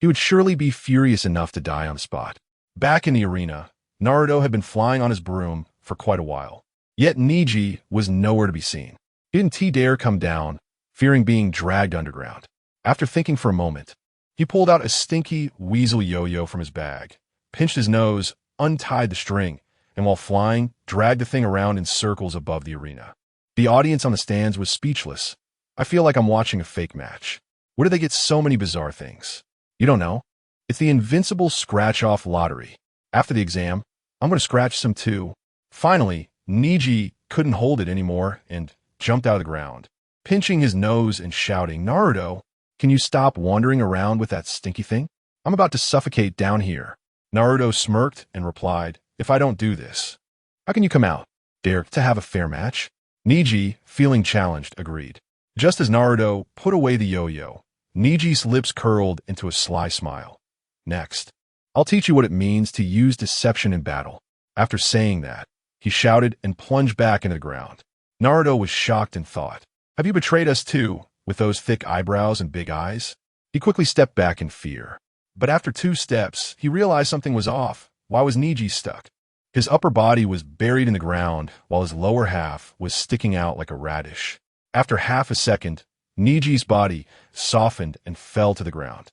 he would surely be furious enough to die on the spot. Back in the arena, Naruto had been flying on his broom for quite a while. Yet Niji was nowhere to be seen. He didn't dare come down, fearing being dragged underground. After thinking for a moment, he pulled out a stinky weasel yo-yo from his bag, pinched his nose, untied the string, and while flying, dragged the thing around in circles above the arena. The audience on the stands was speechless. I feel like I'm watching a fake match. Where do they get so many bizarre things? You don't know? It's the invincible scratch-off lottery. After the exam, I'm going to scratch some too. Finally, Niji couldn't hold it anymore and jumped out of the ground, pinching his nose and shouting, Naruto, can you stop wandering around with that stinky thing? I'm about to suffocate down here. Naruto smirked and replied, if I don't do this, how can you come out? Dare to have a fair match? Niji, feeling challenged, agreed. Just as Naruto put away the yo-yo, Niji's lips curled into a sly smile. Next, I'll teach you what it means to use deception in battle. After saying that, he shouted and plunged back into the ground. Naruto was shocked and thought, have you betrayed us too, with those thick eyebrows and big eyes? He quickly stepped back in fear. But after 2 steps, he realized something was off. Why was Niji stuck? His upper body was buried in the ground, while his lower half was sticking out like a radish. After half a second, Niji's body softened and fell to the ground.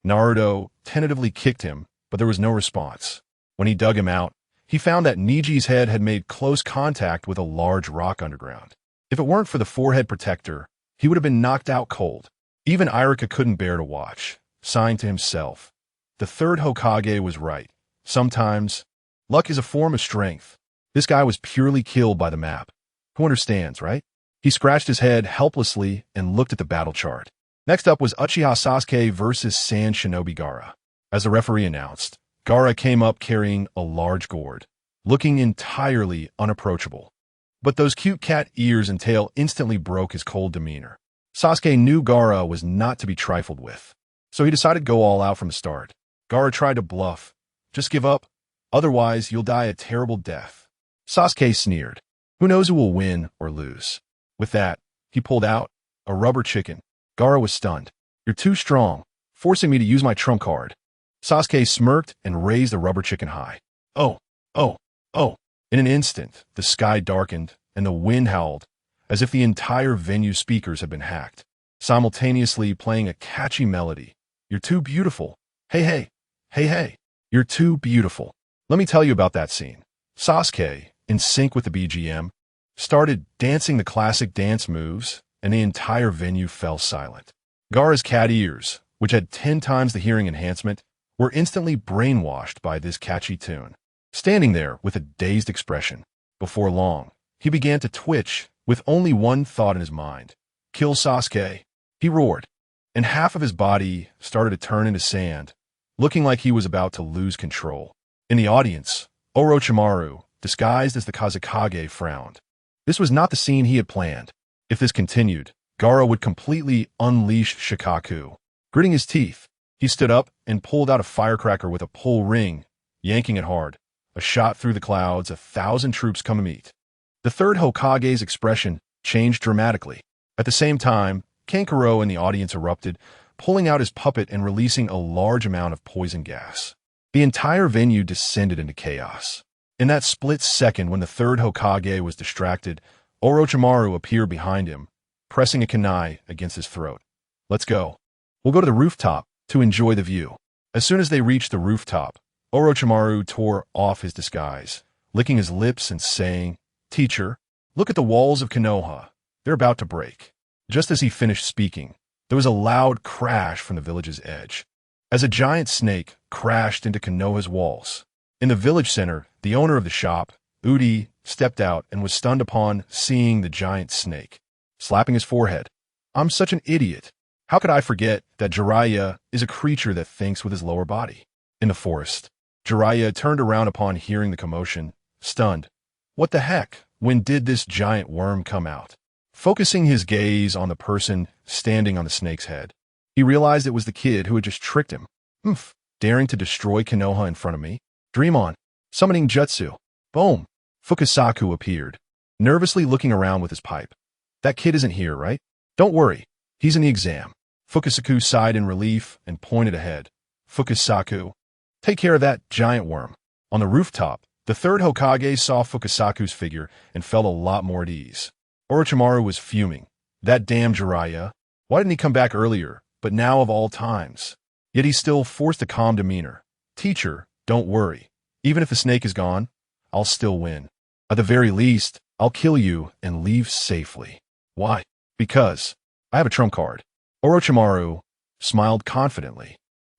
Naruto tentatively kicked him, but there was no response. When he dug him out, he found that Niji's head had made close contact with a large rock underground. If it weren't for the forehead protector, he would have been knocked out cold. Even Iruka couldn't bear to watch, sighing to himself. The third Hokage was right. Sometimes, luck is a form of strength. This guy was purely killed by the map. Who understands, right? He scratched his head helplessly and looked at the battle chart. Next up was Uchiha Sasuke versus Sand Shinobi Gaara. As the referee announced, Gaara came up carrying a large gourd, looking entirely unapproachable. But those cute cat ears and tail instantly broke his cold demeanor. Sasuke knew Gaara was not to be trifled with, so he decided to go all out from the start. Gaara tried to bluff. Just give up, otherwise you'll die a terrible death. Sasuke sneered. Who knows who will win or lose? With that, he pulled out a rubber chicken. Gaara was stunned. You're too strong, forcing me to use my trump card. Sasuke smirked and raised the rubber chicken high. Oh, oh, oh. In an instant, the sky darkened and the wind howled, as if the entire venue's speakers had been hacked, simultaneously playing a catchy melody. You're too beautiful. Hey, hey, hey, hey. You're too beautiful. Let me tell you about that scene. Sasuke, in sync with the BGM, started dancing the classic dance moves, and the entire venue fell silent. Gaara's cat ears, which had 10 times the hearing enhancement, were instantly brainwashed by this catchy tune. Standing there with a dazed expression, before long, he began to twitch with only one thought in his mind. Kill Sasuke. He roared, and half of his body started to turn into sand, looking like he was about to lose control. In the audience, Orochimaru, disguised as the Kazekage, frowned. This was not the scene he had planned. If this continued, Gaara would completely unleash Shikaku. Gritting his teeth, he stood up and pulled out a firecracker with a pull ring, yanking it hard. A shot through the clouds, 1,000 troops come to meet. The third Hokage's expression changed dramatically. At the same time, Kankuro in the audience erupted, pulling out his puppet and releasing a large amount of poison gas. The entire venue descended into chaos. In that split second when the third Hokage was distracted, Orochimaru appeared behind him, pressing a kunai against his throat. Let's go. We'll go to the rooftop to enjoy the view. As soon as they reached the rooftop, Orochimaru tore off his disguise, licking his lips and saying, "Teacher, look at the walls of Konoha. They're about to break." Just as he finished speaking, there was a loud crash from the village's edge, as a giant snake crashed into Konoha's walls. In the village center, the owner of the shop, Udi, stepped out and was stunned upon seeing the giant snake. Slapping his forehead, "I'm such an idiot. How could I forget that Jiraiya is a creature that thinks with his lower body?" In the forest, Jiraiya turned around upon hearing the commotion, stunned. What the heck? When did this giant worm come out? Focusing his gaze on the person standing on the snake's head, he realized it was the kid who had just tricked him. Daring to destroy Konoha in front of me? Dream on. Summoning jutsu. Boom. Fukasaku appeared, nervously looking around with his pipe. That kid isn't here, right? Don't worry. He's in the exam. Fukasaku sighed in relief and pointed ahead. Fukasaku, take care of that giant worm. On the rooftop, the third Hokage saw Fukasaku's figure and felt a lot more at ease. Orochimaru was fuming. That damn Jiraiya. Why didn't he come back earlier, but now of all times? Yet he still forced a calm demeanor. Teacher, don't worry. Even if the snake is gone, I'll still win. At the very least, I'll kill you and leave safely. Why? Because I have a trump card. Orochimaru smiled confidently,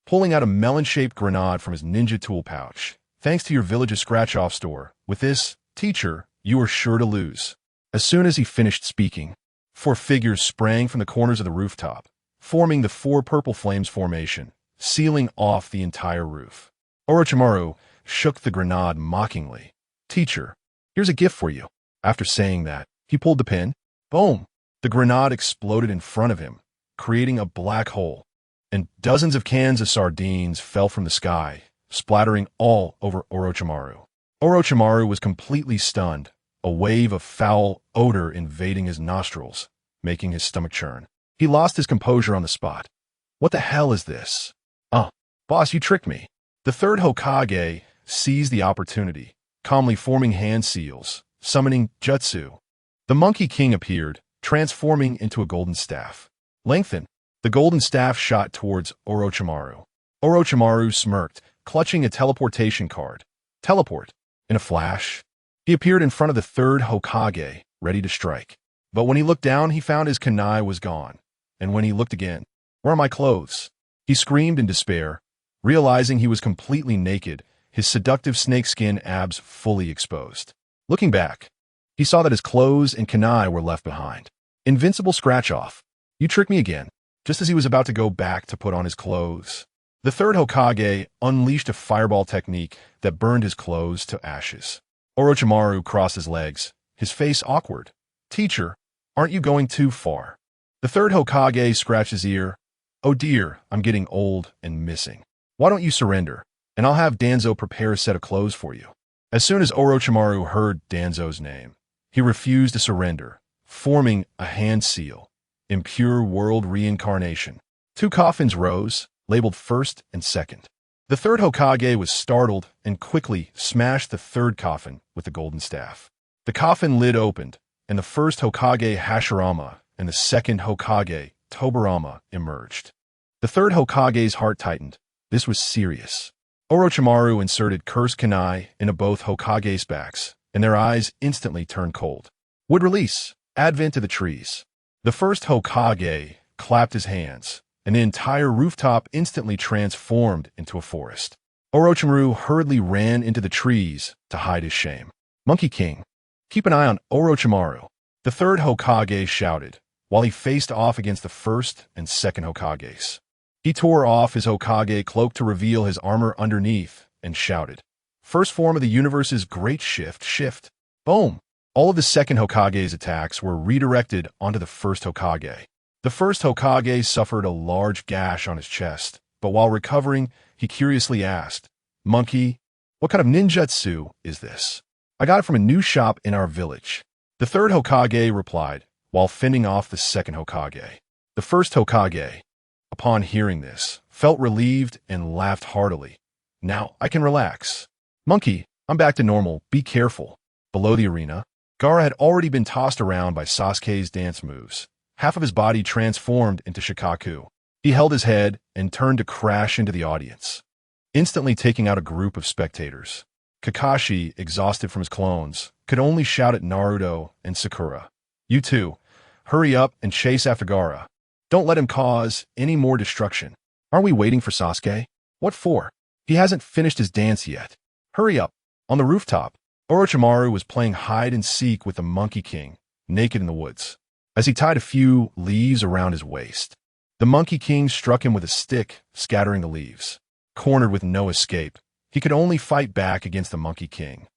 pulling out a melon-shaped grenade from his ninja tool pouch. Thanks to your village's scratch-off store. With this, teacher, you are sure to lose. As soon as he finished speaking, 4 figures sprang from the corners of the rooftop, forming the 4 purple flames formation, sealing off the entire roof. Orochimaru shook the grenade mockingly. Teacher, here's a gift for you. After saying that, he pulled the pin. Boom! The grenade exploded in front of him, creating a black hole, and dozens of cans of sardines fell from the sky, splattering all over Orochimaru. Orochimaru was completely stunned, a wave of foul odor invading his nostrils, making his stomach churn. He lost his composure on the spot. What the hell is this? Boss, you tricked me. The third Hokage seized the opportunity, calmly forming hand seals, summoning jutsu. The Monkey King appeared, transforming into a golden staff. Lengthen. The golden staff shot towards Orochimaru. Orochimaru smirked, clutching a teleportation card. Teleport. In a flash, he appeared in front of the third Hokage, ready to strike. But when he looked down, he found his kunai was gone. And when he looked again, where are my clothes? He screamed in despair, realizing he was completely naked, his seductive snakeskin abs fully exposed. Looking back, he saw that his clothes and kunai were left behind. Invincible scratch-off. You tricked me again, just as he was about to go back to put on his clothes. The third Hokage unleashed a fireball technique that burned his clothes to ashes. Orochimaru crossed his legs, his face awkward. Teacher, aren't you going too far? The third Hokage scratched his ear. Oh dear, I'm getting old and missing. Why don't you surrender, and I'll have Danzo prepare a set of clothes for you. As soon as Orochimaru heard Danzo's name, he refused to surrender, forming a hand seal. Impure world reincarnation. 2 coffins rose, labeled first and second. The third Hokage was startled and quickly smashed the third coffin with the golden staff. The coffin lid opened, and the first Hokage Hashirama and the second Hokage Tobirama emerged. The third Hokage's heart tightened. This was serious. Orochimaru inserted cursed kunai into both Hokage's backs, and their eyes instantly turned cold. Would release. Advent of the trees. The first Hokage clapped his hands, and the entire rooftop instantly transformed into a forest. Orochimaru hurriedly ran into the trees to hide his shame. Monkey King, keep an eye on Orochimaru. The third Hokage shouted, while he faced off against the first and second Hokages. He tore off his Hokage cloak to reveal his armor underneath and shouted, First form of the universe's great shift. Boom! All of the second Hokage's attacks were redirected onto the first Hokage. The first Hokage suffered a large gash on his chest, but while recovering, he curiously asked, Monkey, what kind of ninjutsu is this? I got it from a new shop in our village. The third Hokage replied, while fending off the second Hokage. The first Hokage, upon hearing this, felt relieved and laughed heartily. Now I can relax. Monkey, I'm back to normal. Be careful. Below the arena, Gaara had already been tossed around by Sasuke's dance moves. Half of his body transformed into Shikaku. He held his head and turned to crash into the audience, instantly taking out a group of spectators. Kakashi, exhausted from his clones, could only shout at Naruto and Sakura. You two, hurry up and chase after Gaara. Don't let him cause any more destruction. Aren't we waiting for Sasuke? What for? He hasn't finished his dance yet. Hurry up. On the rooftop, Orochimaru was playing hide-and-seek with the Monkey King, naked in the woods. As he tied a few leaves around his waist, the Monkey King struck him with a stick, scattering the leaves. Cornered with no escape, he could only fight back against the Monkey King,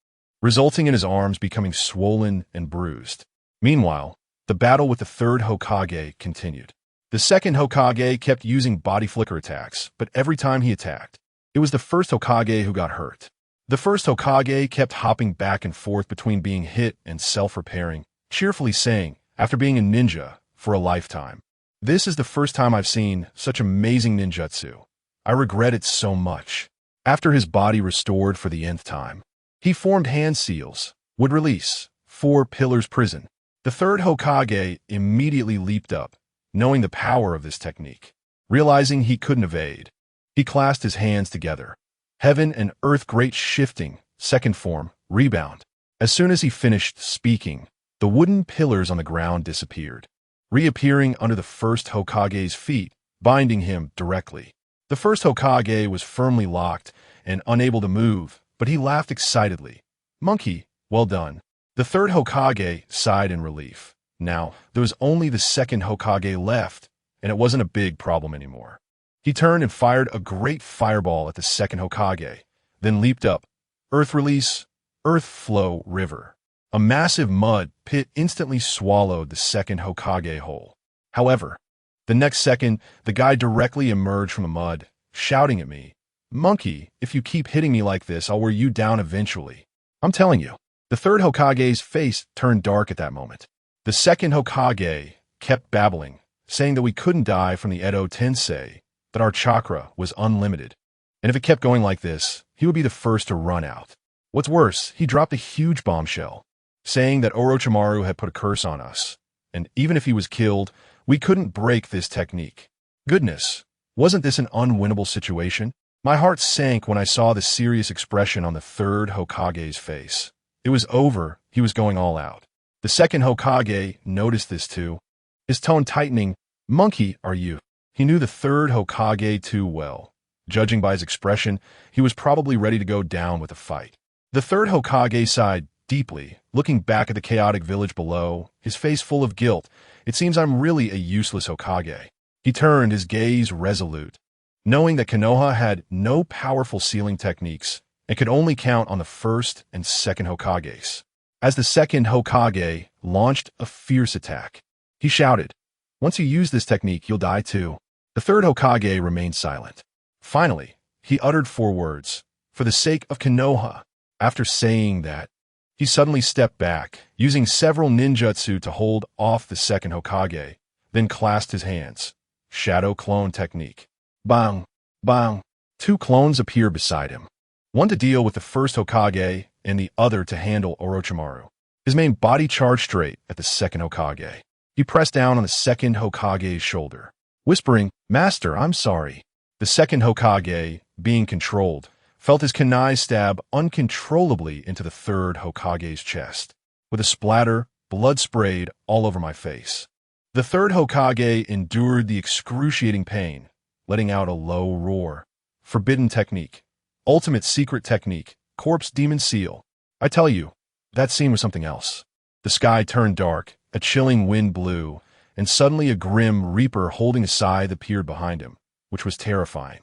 resulting in his arms becoming swollen and bruised. Meanwhile, the battle with the third Hokage continued. The second Hokage kept using body flicker attacks, but every time he attacked, it was the first Hokage who got hurt. The first Hokage kept hopping back and forth between being hit and self-repairing, cheerfully saying, after being a ninja for a lifetime, "This is the first time I've seen such amazing ninjutsu. I regret it so much." After his body restored for the nth time, he formed hand seals, would release, 4 pillars prison. The third Hokage immediately leaped up, knowing the power of this technique. Realizing he couldn't evade, he clasped his hands together. Heaven and earth great shifting, second form, rebound. As soon as he finished speaking, the wooden pillars on the ground disappeared, reappearing under the first Hokage's feet, binding him directly. The first Hokage was firmly locked and unable to move, but he laughed excitedly. "Monkey, well done." The third Hokage sighed in relief. Now, there was only the second Hokage left, and it wasn't a big problem anymore. He turned and fired a great fireball at the second Hokage, then leaped up. Earth release, earth flow river. A massive mud pit instantly swallowed the second Hokage whole. However, the next second, the guy directly emerged from the mud, shouting at me, "Monkey, if you keep hitting me like this, I'll wear you down eventually. I'm telling you." The third Hokage's face turned dark at that moment. The second Hokage kept babbling, saying that we couldn't die from the Edo Tensei, that our chakra was unlimited, and if it kept going like this, he would be the first to run out. What's worse, he dropped a huge bombshell, saying that Orochimaru had put a curse on us, and even if he was killed, we couldn't break this technique. Goodness, wasn't this an unwinnable situation? My heart sank when I saw the serious expression on the third Hokage's face. It was over, he was going all out. The second Hokage noticed this too, his tone tightening. "Monkey, are you?" He knew the third Hokage too well. Judging by his expression, he was probably ready to go down with a fight. The third Hokage sighed deeply, looking back at the chaotic village below, his face full of guilt. "It seems I'm really a useless Hokage." He turned, his gaze resolute, knowing that Konoha had no powerful sealing techniques and could only count on the first and second Hokages. As the second Hokage launched a fierce attack, he shouted, "Once you use this technique, you'll die too." The third Hokage remained silent. Finally, he uttered 4 words, "For the sake of Konoha." After saying that, he suddenly stepped back, using several ninjutsu to hold off the second Hokage, then clasped his hands. Shadow clone technique. Bang! Bang! 2 clones appeared beside him, one to deal with the first Hokage and the other to handle Orochimaru. His main body charged straight at the second Hokage. He pressed down on the second Hokage's shoulder, whispering, "Master, I'm sorry." The second Hokage, being controlled, felt his kunai stab uncontrollably into the third Hokage's chest. With a splatter, blood sprayed all over my face. The third Hokage endured the excruciating pain, letting out a low roar. Forbidden technique. Ultimate secret technique. Corpse demon seal. I tell you, that scene was something else. The sky turned dark, a chilling wind blew, and suddenly a grim reaper holding a scythe appeared behind him, which was terrifying.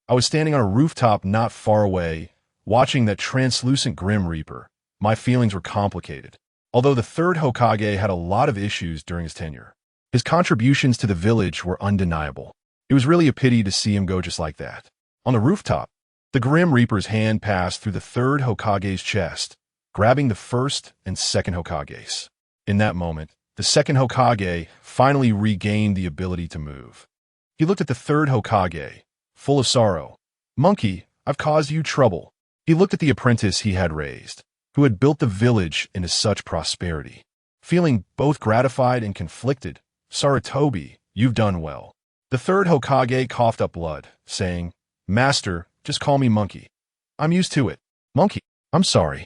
I was standing on a rooftop not far away, watching that translucent grim reaper. My feelings were complicated. Although the third Hokage had a lot of issues during his tenure, his contributions to the village were undeniable. It was really a pity to see him go just like that. On the rooftop, the Grim Reaper's hand passed through the third Hokage's chest, grabbing the first and second Hokages. In that moment, the second Hokage finally regained the ability to move. He looked at the third Hokage, full of sorrow. "Monkey, I've caused you trouble." He looked at the apprentice he had raised, who had built the village into such prosperity. Feeling both gratified and conflicted, Sarutobi, you've done well. The third Hokage coughed up blood, saying, Master, just call me Monkey. I'm used to it. Monkey, I'm sorry.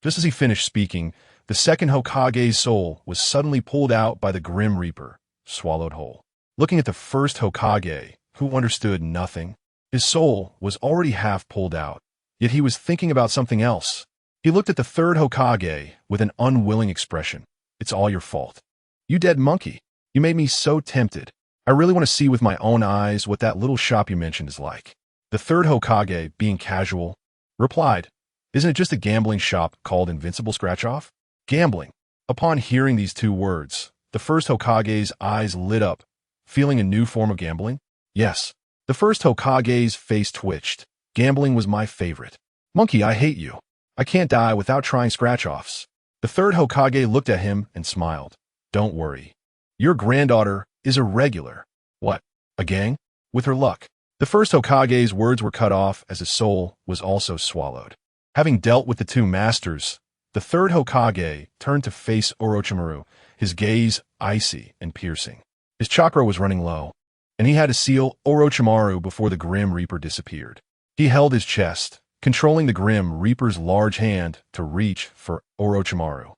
Just as he finished speaking, the second Hokage's soul was suddenly pulled out by the Grim Reaper, swallowed whole. Looking at the first Hokage, who understood nothing, his soul was already half pulled out, yet he was thinking about something else. He looked at the third Hokage with an unwilling expression. It's all your fault. You dead monkey. You made me so tempted. I really want to see with my own eyes what that little shop you mentioned is like. The third Hokage, being casual, replied, Isn't it just a gambling shop called Invincible Scratch-Off? Gambling. Upon hearing these two words, the first Hokage's eyes lit up, feeling a new form of gambling? Yes. The first Hokage's face twitched. Gambling was my favorite. Monkey, I hate you. I can't die without trying scratch-offs. The third Hokage looked at him and smiled. Don't worry. Your granddaughter is a regular. What? A gang? With her luck. The first Hokage's words were cut off as his soul was also swallowed. Having dealt with the two masters, the third Hokage turned to face Orochimaru, his gaze icy and piercing. His chakra was running low, and he had to seal Orochimaru before the Grim Reaper disappeared. He held his chest, controlling the Grim Reaper's large hand to reach for Orochimaru.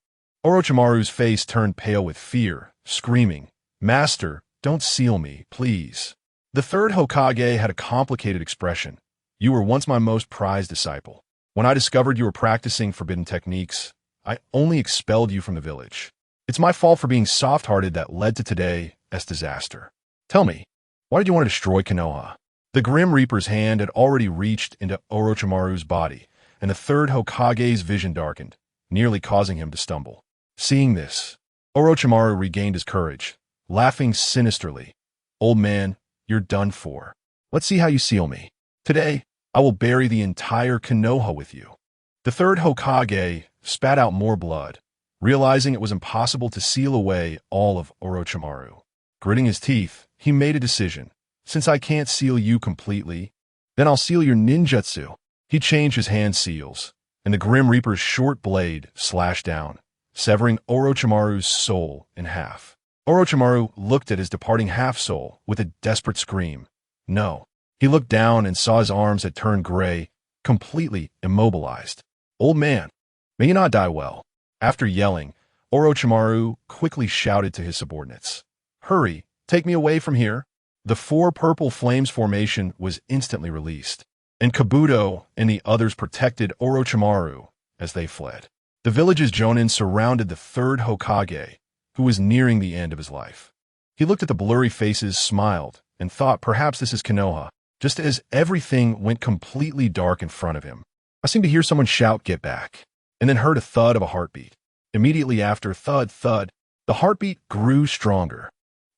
Orochimaru's face turned pale with fear, screaming, Master, don't seal me, please. The third Hokage had a complicated expression. You were once my most prized disciple. When I discovered you were practicing forbidden techniques, I only expelled you from the village. It's my fault for being soft-hearted that led to today's disaster. Tell me, why did you want to destroy Konoha? The Grim Reaper's hand had already reached into Orochimaru's body, and the third Hokage's vision darkened, nearly causing him to stumble. Seeing this, Orochimaru regained his courage, laughing sinisterly. Old man, you're done for. Let's see how you seal me. Today, I will bury the entire Konoha with you. The third Hokage spat out more blood, realizing it was impossible to seal away all of Orochimaru. Gritting his teeth, he made a decision. Since I can't seal you completely, then I'll seal your ninjutsu. He changed his hand seals, and the Grim Reaper's short blade slashed down, severing Orochimaru's soul in half. Orochimaru looked at his departing half-soul with a desperate scream. No. He looked down and saw his arms had turned gray, completely immobilized. Old man, may you not die well. After yelling, Orochimaru quickly shouted to his subordinates. Hurry, take me away from here. The four purple flames formation was instantly released, and Kabuto and the others protected Orochimaru as they fled. The village's jonin surrounded the third Hokage, who was nearing the end of his life. He looked at the blurry faces, smiled, and thought perhaps this is Konoha, just as everything went completely dark in front of him. I seemed to hear someone shout, "Get back," and then heard a thud of a heartbeat. Immediately after, thud, thud, the heartbeat grew stronger.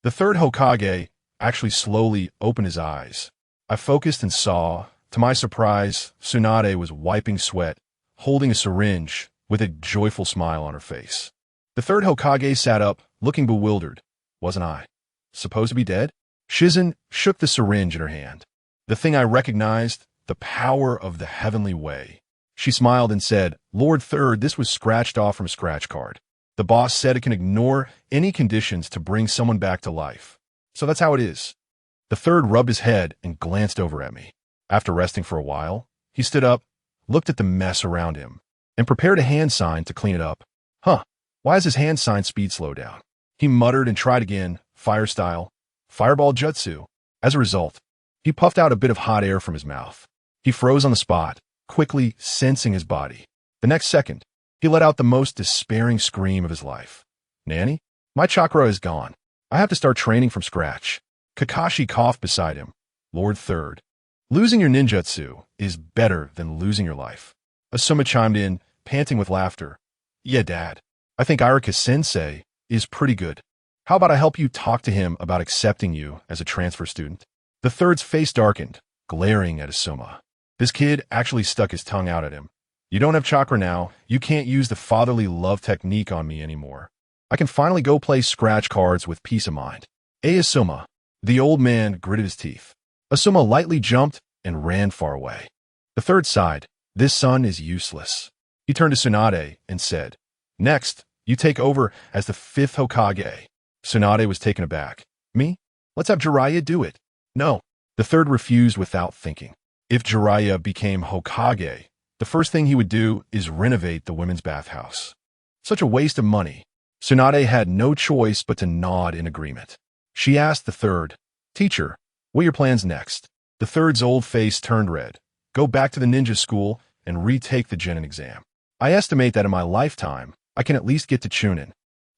The third Hokage actually slowly opened his eyes. I focused and saw, to my surprise, Tsunade was wiping sweat, holding a syringe, with a joyful smile on her face. The third Hokage sat up, looking bewildered. Wasn't I supposed to be dead? Shizen shook the syringe in her hand. The thing I recognized, the power of the heavenly way. She smiled and said, Lord Third, this was scratched off from a scratch card. The boss said it can ignore any conditions to bring someone back to life. So that's how it is. The third rubbed his head and glanced over at me. After resting for a while, he stood up, looked at the mess around him, and prepared a hand sign to clean it up. Huh, why is his hand sign speed slow down? He muttered and tried again, fire style, fireball jutsu. As a result, he puffed out a bit of hot air from his mouth. He froze on the spot, quickly sensing his body. The next second, he let out the most despairing scream of his life. Nanny, my chakra is gone. I have to start training from scratch. Kakashi coughed beside him. Lord Third, losing your ninjutsu is better than losing your life. Asuma chimed in, panting with laughter. Yeah, Dad. I think Irika-sensei is pretty good. How about I help you talk to him about accepting you as a transfer student? The third's face darkened, glaring at Asuma. This kid actually stuck his tongue out at him. You don't have chakra now. You can't use the fatherly love technique on me anymore. I can finally go play scratch cards with peace of mind. Asuma. The old man gritted his teeth. Asuma lightly jumped and ran far away. The third sighed. This son is useless. He turned to Tsunade and said, "Next, you take over as the 5th Hokage." Tsunade was taken aback. "Me? Let's have Jiraiya do it." "No." The third refused without thinking. If Jiraiya became Hokage, the first thing he would do is renovate the women's bathhouse. Such a waste of money. Tsunade had no choice but to nod in agreement. She asked the third, "Teacher, what are your plans next?" The third's old face turned red. "Go back to the ninja school and retake the Genin exam. I estimate that in my lifetime, I can at least get to Chunin."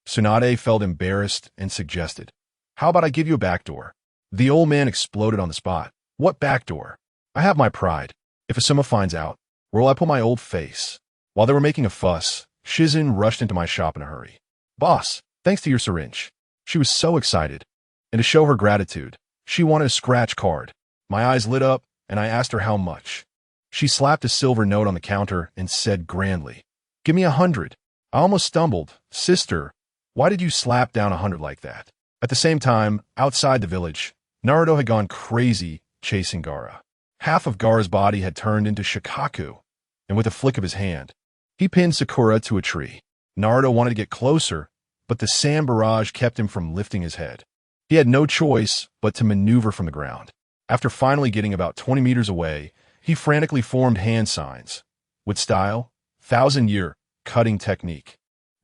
Tsunade felt embarrassed and suggested, "How about I give you a backdoor?" The old man exploded on the spot. "What backdoor? I have my pride. If Asuma finds out, where will I put my old face?" While they were making a fuss, Shizen rushed into my shop in a hurry. "Boss, thanks to your syringe." She was so excited. And to show her gratitude, she wanted a scratch card. My eyes lit up, and I asked her how much. She slapped a silver note on the counter and said grandly, "Give me 100. I almost stumbled. "Sister, why did you slap down 100 like that?" At the same time, outside the village, Naruto had gone crazy chasing Gaara. Half of Gaara's body had turned into Shikaku, and with a flick of his hand, he pinned Sakura to a tree. Naruto wanted to get closer, but the sand barrage kept him from lifting his head. He had no choice but to maneuver from the ground. After finally getting about 20 meters away, he frantically formed hand signs. With style, 1,000-year cutting technique.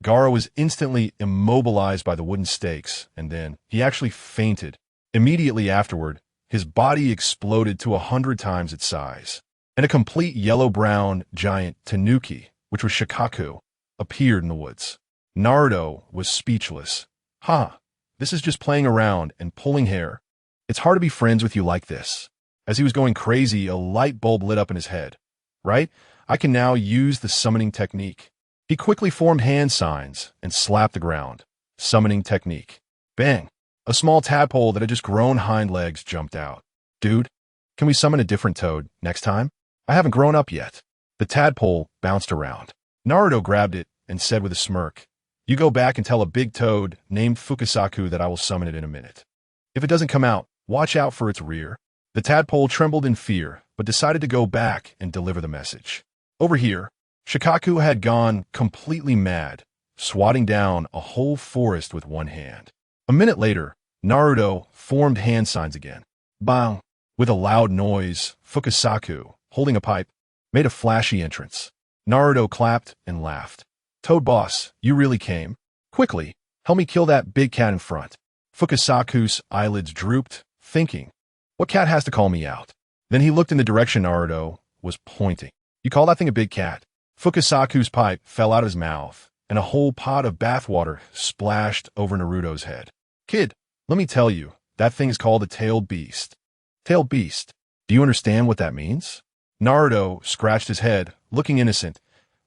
Gaara was instantly immobilized by the wooden stakes, and then he actually fainted. Immediately afterward, his body exploded to 100 times its size, and a complete yellow-brown giant tanuki, which was Shikaku, appeared in the woods. Naruto was speechless. This is just playing around and pulling hair. It's hard to be friends with you like this." As he was going crazy, a light bulb lit up in his head. "Right? I can now use the summoning technique." He quickly formed hand signs and slapped the ground. Summoning technique. Bang! A small tadpole that had just grown hind legs jumped out. "Dude, can we summon a different toad next time? I haven't grown up yet." The tadpole bounced around. Naruto grabbed it and said with a smirk, "You go back and tell a big toad named Fukasaku that I will summon it in a minute. If it doesn't come out, watch out for its rear." The tadpole trembled in fear, but decided to go back and deliver the message. Over here, Shikaku had gone completely mad, swatting down a whole forest with one hand. A minute later, Naruto formed hand signs again. Bang! With a loud noise, Fukasaku, holding a pipe, made a flashy entrance. Naruto clapped and laughed. "Toad boss, you really came? Quickly, help me kill that big cat in front." Fukasaku's eyelids drooped, thinking, "What cat has to call me out?" Then he looked in the direction Naruto was pointing. "You call that thing a big cat?" Fukasaku's pipe fell out of his mouth, and a whole pot of bathwater splashed over Naruto's head. "Kid, let me tell you, that thing is called a tailed beast." "Tailed beast? Do you understand what that means?" Naruto scratched his head, looking innocent.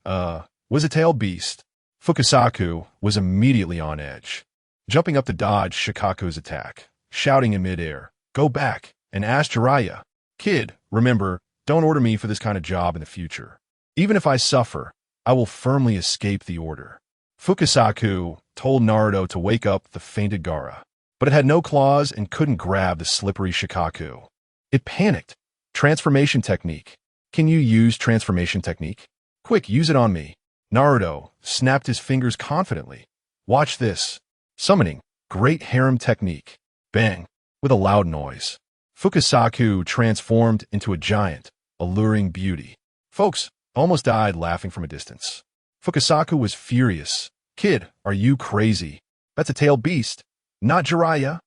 Was a tailed beast?" Fukasaku was immediately on edge, jumping up to dodge Shikaku's attack, shouting in midair, "Go back and ask Jiraiya. Kid, remember, don't order me for this kind of job in the future. Even if I suffer, I will firmly escape the order." Fukasaku told Naruto to wake up the fainted Gaara, but it had no claws and couldn't grab the slippery Shikaku. It panicked. "Transformation technique. Can you use transformation technique? Quick, use it on me." Naruto snapped his fingers confidently. "Watch this. Summoning. Great harem technique." Bang! With a loud noise, Fukasaku transformed into a giant, alluring beauty. Folks almost died laughing from a distance. Fukasaku was furious. "Kid, are you crazy? That's a tailed beast, not Jiraiya."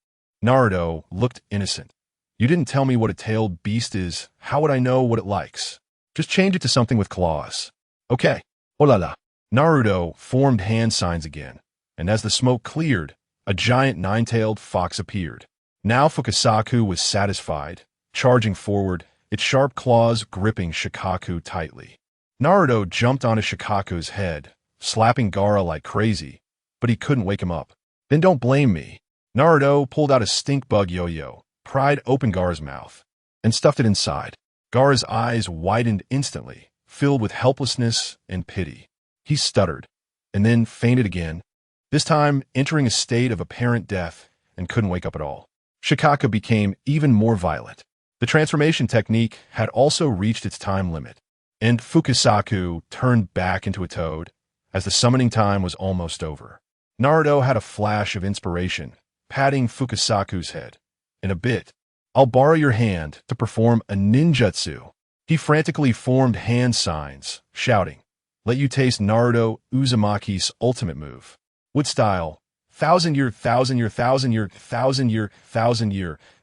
Naruto looked innocent. "You didn't tell me what a tailed beast is. How would I know what it likes? Just change it to something with claws." "Okay. Oh la la." Naruto formed hand signs again, and as the smoke cleared, a giant nine-tailed fox appeared. Now Fukasaku was satisfied, charging forward, its sharp claws gripping Shikaku tightly. Naruto jumped onto Shikaku's head, slapping Gaara like crazy, but he couldn't wake him up. "Then don't blame me." Naruto pulled out a stink bug yo-yo, pried open Gaara's mouth, and stuffed it inside. Gaara's eyes widened instantly, filled with helplessness and pity. He stuttered, and then fainted again, this time entering a state of apparent death, and couldn't wake up at all. Shikaku became even more violent. The transformation technique had also reached its time limit. and Fukasaku turned back into a toad as the summoning time was almost over. Naruto had a flash of inspiration, patting Fukasaku's head. In a bit, I'll borrow your hand to perform a ninjutsu. He frantically formed hand signs, shouting, "Let you taste Naruto Uzumaki's ultimate move. Wood style, thousand-year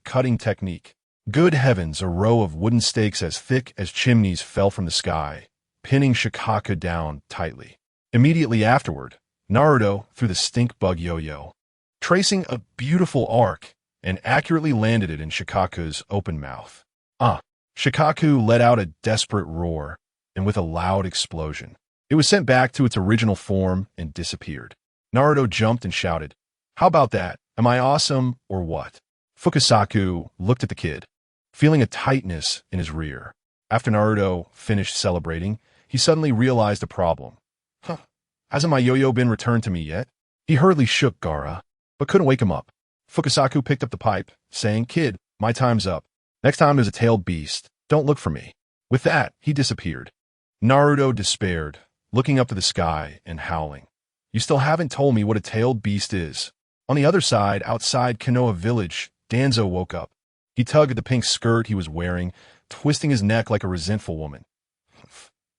cutting technique." Good heavens, a row of wooden stakes as thick as chimneys fell from the sky, pinning Shikaku down tightly. Immediately afterward, Naruto threw the stink bug yo-yo, tracing a beautiful arc, and accurately landed it in Shikaku's open mouth. Shikaku let out a desperate roar, and with a loud explosion, it was sent back to its original form and disappeared. Naruto jumped and shouted, "How about that? Am I awesome or what?" Fukasaku looked at the kid, feeling a tightness in his rear. After Naruto finished celebrating, he suddenly realized a problem. Hasn't my yo-yo been returned to me yet? He hurriedly shook Gaara, but couldn't wake him up. Fukasaku picked up the pipe, saying, "Kid, my time's up. Next time there's a tailed beast, don't look for me." With that, he disappeared. Naruto despaired, looking up to the sky and howling. "You still haven't told me what a tailed beast is." On the other side, outside Konoha village, Danzo woke up. He tugged at the pink skirt he was wearing, twisting his neck like a resentful woman.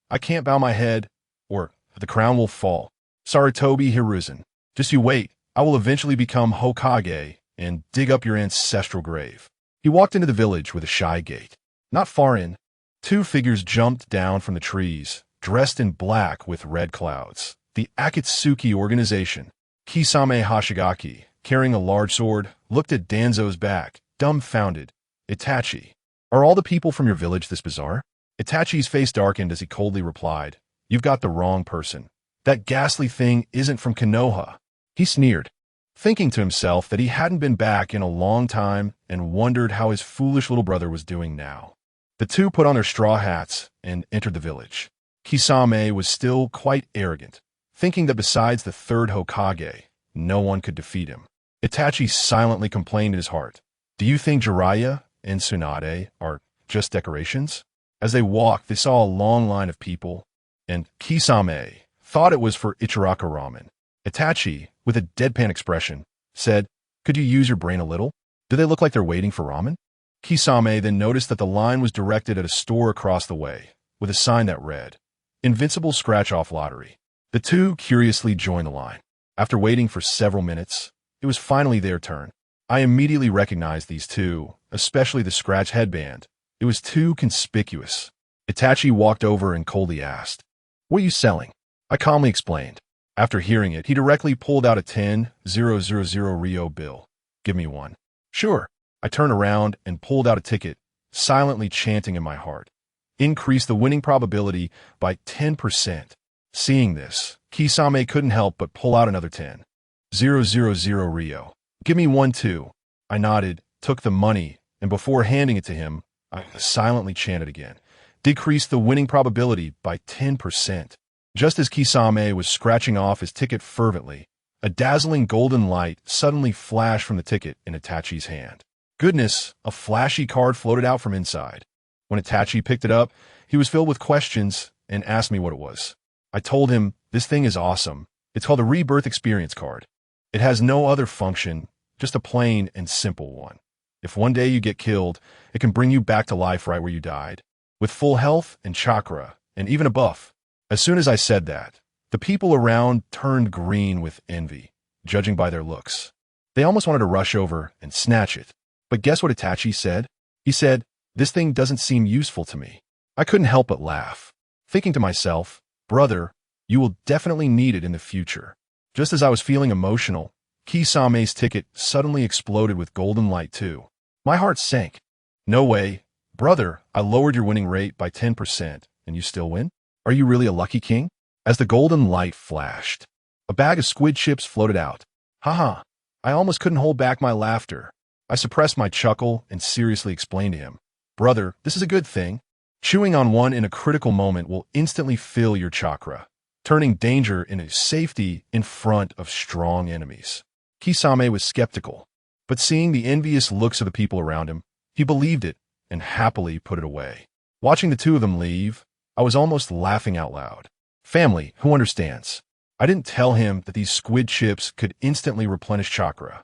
"I can't bow my head, or the crown will fall. Sarutobi Hiruzen. Just you wait. I will eventually become Hokage and dig up your ancestral grave." He walked into the village with a shy gait. Not far in, two figures jumped down from the trees, dressed in black with red clouds. The Akatsuki organization. Kisame Hashigaki, carrying a large sword, looked at Danzo's back, dumbfounded. "Itachi, are all the people from your village this bizarre?" Itachi's face darkened as he coldly replied, "You've got the wrong person. That ghastly thing isn't from Konoha." He sneered, thinking to himself that he hadn't been back in a long time and wondered how his foolish little brother was doing now. The two put on their straw hats and entered the village. Kisame was still quite arrogant, thinking that besides the third Hokage, no one could defeat him. Itachi silently complained in his heart, "Do you think Jiraiya and Tsunade are just decorations?" As they walked, they saw a long line of people, and Kisame thought it was for Ichiraka ramen. Itachi, with a deadpan expression, said, "Could you use your brain a little? Do they look like they're waiting for ramen?" Kisame then noticed that the line was directed at a store across the way, with a sign that read, "Invincible Scratch-Off Lottery." The two curiously joined the line. After waiting for several minutes, it was finally their turn. I immediately recognized these two, especially the scratch headband. It was too conspicuous. Itachi walked over and coldly asked, "What are you selling?" I calmly explained. After hearing it, he directly pulled out a 10,000 Ryo bill. "Give me one." "Sure." I turned around and pulled out a ticket, silently chanting in my heart, "Increase the winning probability by 10%. Seeing this, Kisame couldn't help but pull out another 10,000 Ryo. "Give me one too." I nodded, took the money, and before handing it to him, I silently chanted again, "Decrease the winning probability by 10%. Just as Kisame was scratching off his ticket fervently, a dazzling golden light suddenly flashed from the ticket in Itachi's hand. Goodness, a flashy card floated out from inside. When Itachi picked it up, he was filled with questions and asked me what it was. I told him, "This thing is awesome. It's called a Rebirth Experience card. It has no other function, just a plain and simple one. If one day you get killed, it can bring you back to life right where you died, with full health and chakra, and even a buff." As soon as I said that, the people around turned green with envy, judging by their looks. They almost wanted to rush over and snatch it. But guess what Itachi said? He said, "This thing doesn't seem useful to me." I couldn't help but laugh, thinking to myself, "Brother, you will definitely need it in the future." Just as I was feeling emotional, Kisame's ticket suddenly exploded with golden light too. My heart sank. "No way. Brother, I lowered your winning rate by 10%, and you still win? Are you really a lucky king?" As the golden light flashed, a bag of squid chips floated out. Haha, I almost couldn't hold back my laughter. I suppressed my chuckle and seriously explained to him, "Brother, this is a good thing. Chewing on one in a critical moment will instantly fill your chakra, turning danger into safety in front of strong enemies." Kisame was skeptical, but seeing the envious looks of the people around him, he believed it and happily put it away. Watching the two of them leave, I was almost laughing out loud. Family, who understands? I didn't tell him that these squid chips could instantly replenish chakra,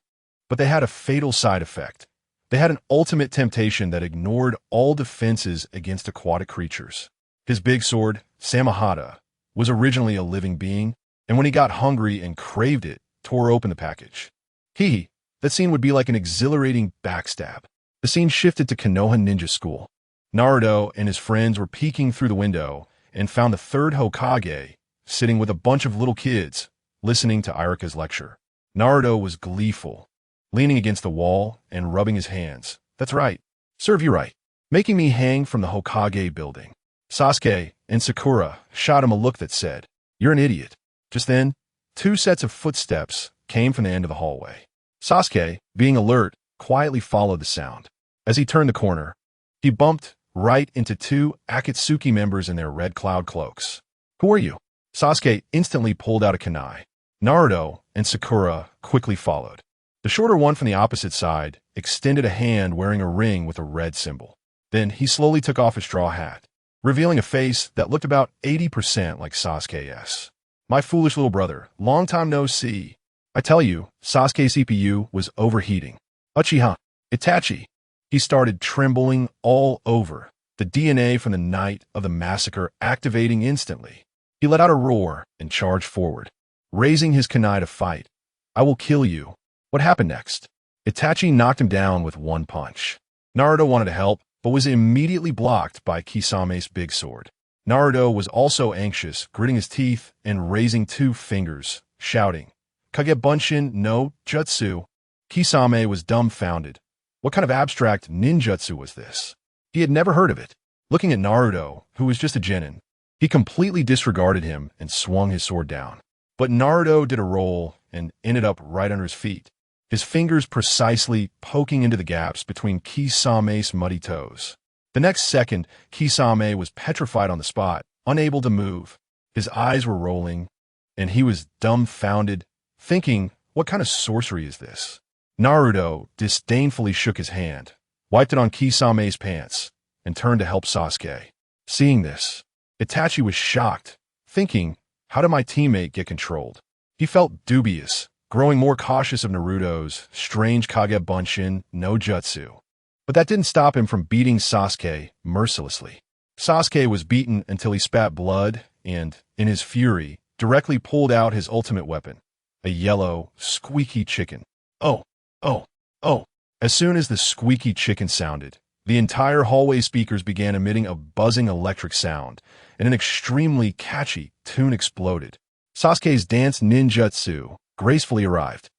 but they had a fatal side effect. They had an ultimate temptation that ignored all defenses against aquatic creatures. His big sword, Samahata, was originally a living being, and when he got hungry and craved it, tore open the package. That scene would be like an exhilarating backstab. The scene shifted to Konoha Ninja School. Naruto and his friends were peeking through the window and found the third Hokage sitting with a bunch of little kids, listening to Iruka's lecture. Naruto was gleeful, leaning against the wall and rubbing his hands. That's right. Serve you right. Making me hang from the Hokage building. Sasuke and Sakura shot him a look that said, "You're an idiot." Just then, 2 sets of footsteps came from the end of the hallway. Sasuke, being alert, quietly followed the sound. As he turned the corner, he bumped right into 2 Akatsuki members in their red cloud cloaks. "Who are you?" Sasuke instantly pulled out a kunai. Naruto and Sakura quickly followed. The shorter one from the opposite side extended a hand wearing a ring with a red symbol. Then he slowly took off his straw hat, revealing a face that looked about 80% like Sasuke's. "My foolish little brother, long time no see. I tell you, Sasuke's CPU was overheating. Uchiha, Itachi." He started trembling all over, the DNA from the night of the massacre activating instantly. He let out a roar and charged forward, raising his kunai to fight. "I will kill you." What happened next? Itachi knocked him down with one punch. Naruto wanted to help, but was immediately blocked by Kisame's big sword. Naruto was also anxious, gritting his teeth and raising 2 fingers, shouting, "Kagebunshin no Jutsu." Kisame was dumbfounded. What kind of abstract ninjutsu was this? He had never heard of it. Looking at Naruto, who was just a genin, he completely disregarded him and swung his sword down. But Naruto did a roll and ended up right under his feet, his fingers precisely poking into the gaps between Kisame's muddy toes. The next second, Kisame was petrified on the spot, unable to move. His eyes were rolling, and he was dumbfounded, thinking, what kind of sorcery is this? Naruto disdainfully shook his hand, wiped it on Kisame's pants, and turned to help Sasuke. Seeing this, Itachi was shocked, thinking, how did my teammate get controlled? He felt dubious, growing more cautious of Naruto's strange Kagebunshin no Jutsu. But that didn't stop him from beating Sasuke mercilessly. Sasuke was beaten until he spat blood and, in his fury, directly pulled out his ultimate weapon, a yellow, squeaky chicken. Oh, oh, oh. As soon as the squeaky chicken sounded, the entire hallway speakers began emitting a buzzing electric sound, and an extremely catchy tune exploded. Sasuke's dance ninjutsu gracefully arrived.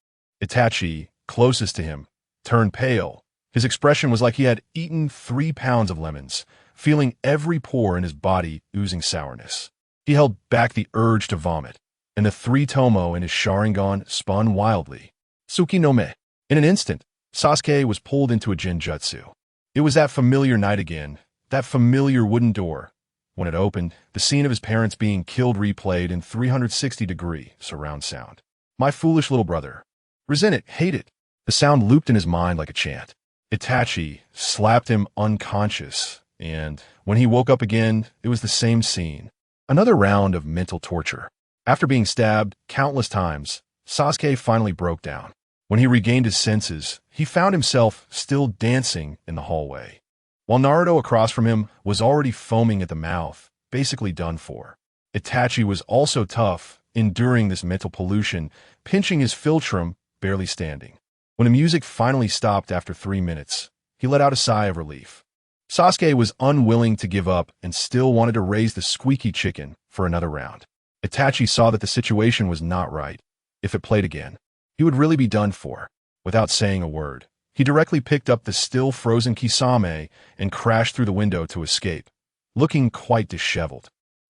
Itachi, closest to him, turned pale. His expression was like he had eaten 3 pounds of lemons, feeling every pore in his body oozing sourness. He held back the urge to vomit, and the 3 tomo in his Sharingan spun wildly. Tsuki no Me. In an instant, Sasuke was pulled into a Genjutsu. It was that familiar night again, that familiar wooden door. When it opened, the scene of his parents being killed replayed in 360-degree surround sound. My foolish little brother. Resent it, hate it. The sound looped in his mind like a chant. Itachi slapped him unconscious, and when he woke up again, it was the same scene. Another round of mental torture. After being stabbed countless times, Sasuke finally broke down. When he regained his senses, he found himself still dancing in the hallway, while Naruto across from him was already foaming at the mouth, basically done for. Itachi was also tough, enduring this mental pollution, pinching his philtrum, barely standing. When the music finally stopped after 3 minutes, he let out a sigh of relief. Sasuke was unwilling to give up and still wanted to raise the squeaky chicken for another round. Itachi saw that the situation was not right. If it played again, he would really be done for. Without saying a word, he directly picked up the still frozen Kisame and crashed through the window to escape, looking quite disheveled.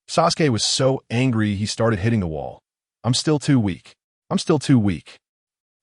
Sasuke was so angry he started hitting the wall. I'm still too weak. I'm still too weak.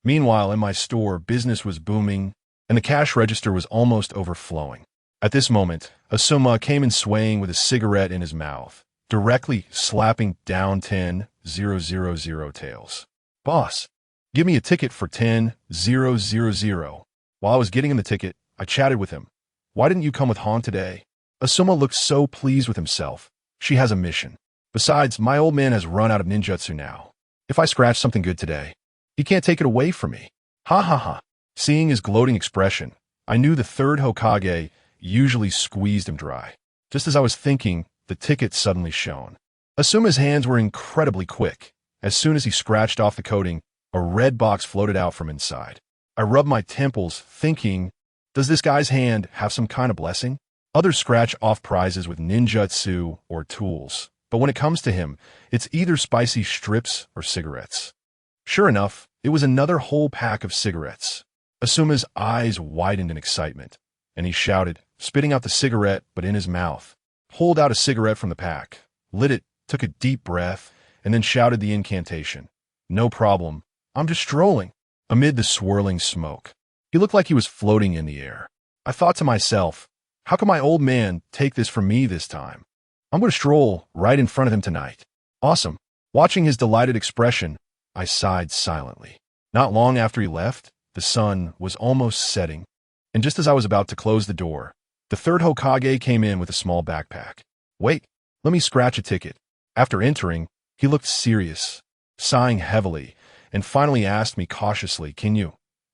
Meanwhile, in my store, business was booming, and the cash register was almost overflowing. At this moment, Asuma came in swaying with a cigarette in his mouth, directly slapping down 10,000 tails. Boss, give me a ticket for 10,000. While I was getting him the ticket, I chatted with him. Why didn't you come with Han today? Asuma looked so pleased with himself, She has a mission. Besides, my old man has run out of ninjutsu now. If I scratch something good today, he can't take it away from me. Ha ha ha. Seeing his gloating expression, I knew the third Hokage usually squeezed him dry. Just as I was thinking, the ticket suddenly shone. Asuma's hands were incredibly quick. As soon as he scratched off the coating, a red box floated out from inside. I rubbed my temples, thinking, does this guy's hand have some kind of blessing? Others scratch off prizes with ninjutsu or tools, but when it comes to him, it's either spicy strips or cigarettes. Sure enough, it was another whole pack of cigarettes. Asuma's eyes widened in excitement, and he shouted, spitting out the cigarette but in his mouth, pulled out a cigarette from the pack, lit it, took a deep breath, and then shouted the incantation. No problem, I'm just strolling. Amid the swirling smoke, he looked like he was floating in the air. I thought to myself, how can my old man take this from me this time? I'm going to stroll right in front of him tonight. Awesome. Watching his delighted expression, I sighed silently. Not long after he left, the sun was almost setting, and just as I was about to close the door, the third Hokage came in with a small backpack. Wait, let me scratch a ticket. After entering, he looked serious, sighing heavily, and finally asked me cautiously, can you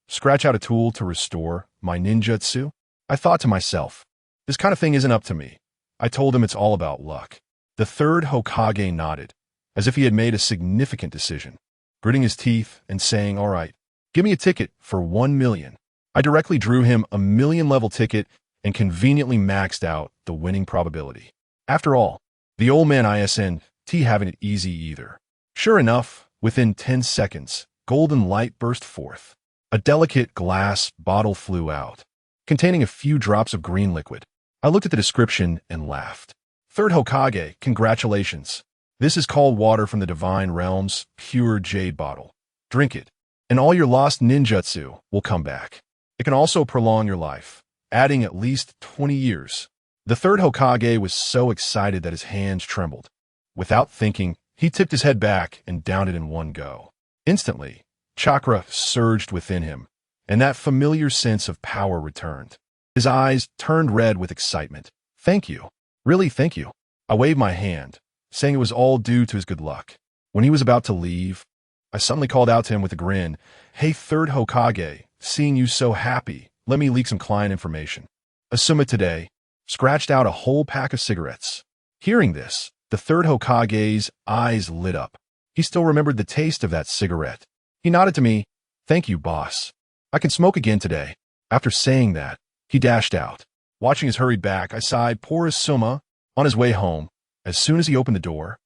scratch out a tool to restore my ninjutsu? I thought to myself, this kind of thing isn't up to me. I told him it's all about luck. The third Hokage nodded, as if he had made a significant decision, gritting his teeth and saying, all right, give me a ticket for 1 million. I directly drew him a 1,000,000 level ticket and conveniently maxed out the winning probability. After all, the old man isn't having it easy either. Sure enough, within 10 seconds, golden light burst forth. A delicate glass bottle flew out, containing a few drops of green liquid. I looked at the description and laughed. Third Hokage, congratulations. This is called water from the divine realms, pure jade bottle. Drink it, and all your lost ninjutsu will come back. It can also prolong your life, adding at least 20 years. The third Hokage was so excited that his hands trembled. Without thinking, he tipped his head back and downed it in one go. Instantly, chakra surged within him, and that familiar sense of power returned. His eyes turned red with excitement. Thank you. Really, thank you. I waved my hand, saying it was all due to his good luck. When he was about to leave, I suddenly called out to him with a grin, hey, third Hokage, seeing you so happy, let me leak some client information. Asuma today scratched out a whole pack of cigarettes. Hearing this, the third Hokage's eyes lit up. He still remembered the taste of that cigarette. He nodded to me, thank you, boss. I can smoke again today. After saying that, he dashed out. Watching his hurried back, I sighed, poor Asuma. On his way home, as soon as he opened the door,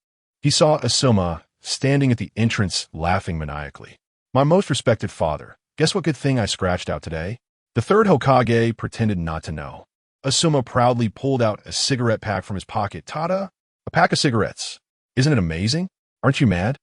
he saw Asuma standing at the entrance laughing maniacally. My most respected father, guess what good thing I scratched out today? The third Hokage pretended not to know. Asuma proudly pulled out a cigarette pack from his pocket. Ta-da! A pack of cigarettes. Isn't it amazing? Aren't you mad?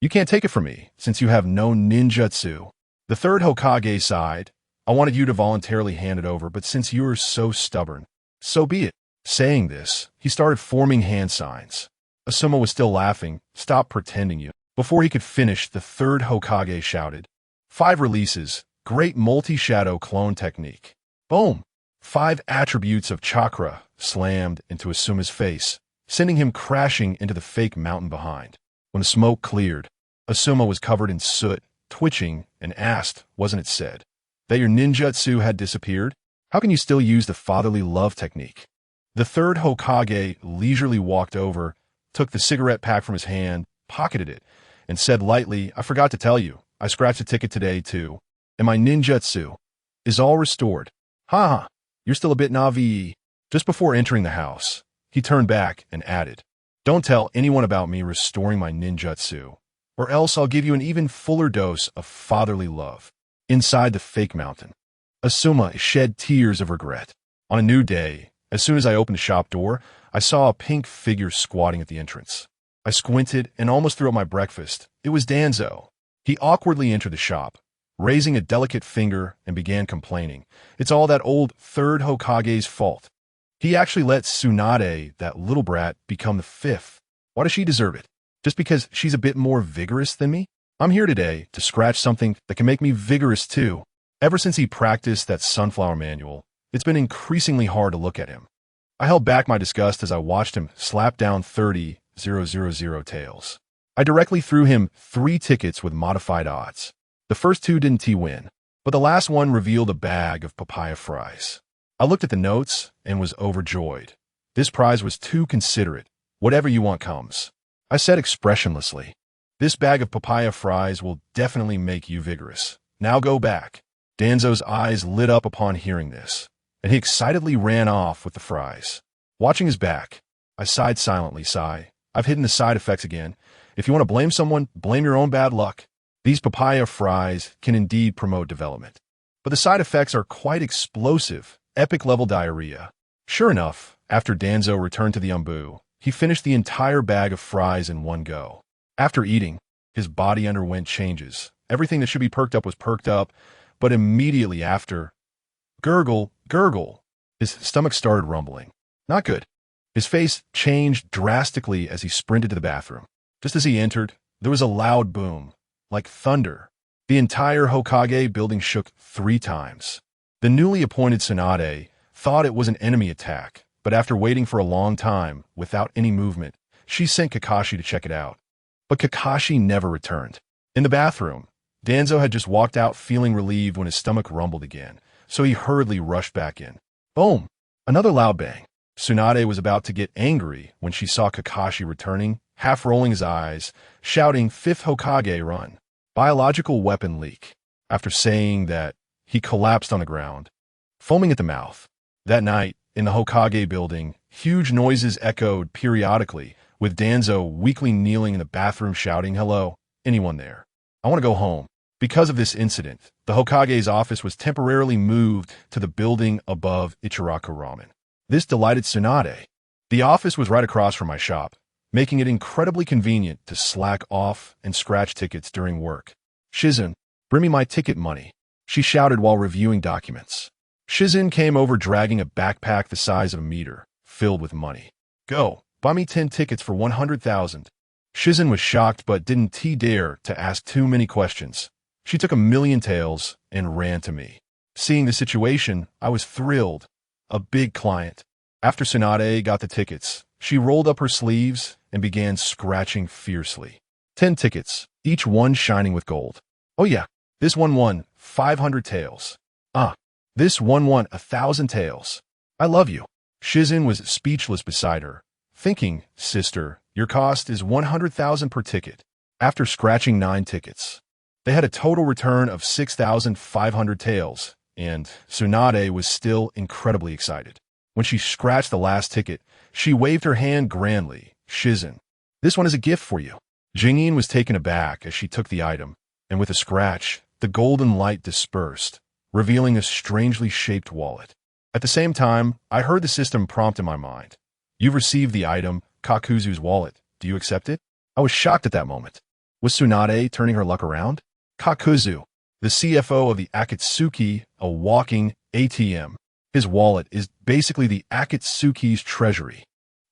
You can't take it from me, since you have no ninjutsu. The third Hokage sighed. I wanted you to voluntarily hand it over, but since you are so stubborn, so be it. Saying this, he started forming hand signs. Asuma was still laughing. Stop pretending you. Before he could finish, the third Hokage shouted, 5 releases, great multi-shadow clone technique. Boom! 5 attributes of chakra slammed into Asuma's face, sending him crashing into the fake mountain behind. When the smoke cleared, Asuma was covered in soot, twitching, and asked, wasn't it said, that your ninjutsu had disappeared? How can you still use the fatherly love technique? The third Hokage leisurely walked over, took the cigarette pack from his hand, pocketed it, and said lightly, I forgot to tell you, I scratched a ticket today too, and my ninjutsu is all restored. Ha ha, you're still a bit naive. Just before entering the house, he turned back and added, don't tell anyone about me restoring my ninjutsu, or else I'll give you an even fuller dose of fatherly love. Inside the fake mountain, Asuma shed tears of regret. On a new day, as soon as I opened the shop door, I saw a pink figure squatting at the entrance. I squinted and almost threw up my breakfast. It was Danzo. He awkwardly entered the shop, raising a delicate finger, and began complaining. It's all that old third Hokage's fault. He actually let Tsunade, that little brat, become the 5th. Why does she deserve it? Just because she's a bit more vigorous than me? I'm here today to scratch something that can make me vigorous too. Ever since he practiced that sunflower manual, it's been increasingly hard to look at him. I held back my disgust as I watched him slap down 30,000 tails. I directly threw him 3 tickets with modified odds. The first 2 didn't win, but the last one revealed a bag of papaya fries. I looked at the notes and was overjoyed. This prize was too considerate. Whatever you want comes. I said expressionlessly. This bag of papaya fries will definitely make you vigorous. Now go back. Danzo's eyes lit up upon hearing this, and he excitedly ran off with the fries. Watching his back, I sighed silently. I've hidden the side effects again. If you want to blame someone, blame your own bad luck. These papaya fries can indeed promote development. But the side effects are quite explosive, epic-level diarrhea. Sure enough, after Danzo returned to the Umbu, he finished the entire bag of fries in one go. After eating, his body underwent changes. Everything that should be perked up was perked up, but immediately after, gurgle, gurgle, his stomach started rumbling. Not good. His face changed drastically as he sprinted to the bathroom. Just as he entered, there was a loud boom, like thunder. The entire Hokage building shook 3 times. The newly appointed Tsunade thought it was an enemy attack, but after waiting for a long time, without any movement, she sent Kakashi to check it out. But Kakashi never returned. In the bathroom, Danzo had just walked out feeling relieved when his stomach rumbled again, so he hurriedly rushed back in. Boom! Another loud bang. Tsunade was about to get angry when she saw Kakashi returning, half rolling his eyes, shouting, "Fifth Hokage, run! Biological weapon leak." After saying that, he collapsed on the ground, foaming at the mouth. That night, in the Hokage building, huge noises echoed periodically, with Danzo weakly kneeling in the bathroom shouting, "Hello, anyone there? I want to go home." Because of this incident, the Hokage's office was temporarily moved to the building above Ichiraku Ramen. This delighted Tsunade. The office was right across from my shop, making it incredibly convenient to slack off and scratch tickets during work. "Shizun, bring me my ticket money," she shouted while reviewing documents. Shizun came over dragging a backpack the size of a meter, filled with money. "Go, buy me 10 tickets for 100,000. Shizun was shocked but didn't dare to ask too many questions. She took 1,000,000 taels and ran to me. Seeing the situation, I was thrilled. A big client. After Tsunade got the tickets, she rolled up her sleeves and began scratching fiercely. 10 tickets, each one shining with gold. "Oh yeah, this one won 500 taels. This one won 1,000 taels. I love you." Shizun was speechless beside her, thinking, "Sister, your cost is 100,000 per ticket." After scratching 9 tickets, they had a total return of 6,500 taels, and Tsunade was still incredibly excited. When she scratched the last ticket, she waved her hand grandly. "Shizun, this one is a gift for you." Jingyin was taken aback as she took the item, and with a scratch, the golden light dispersed, revealing a strangely shaped wallet. At the same time, I heard the system prompt in my mind. "You've received the item, Kakuzu's wallet. Do you accept it?" I was shocked at that moment. Was Tsunade turning her luck around? Kakuzu, the CFO of the Akatsuki, a walking ATM. His wallet is basically the Akatsuki's treasury.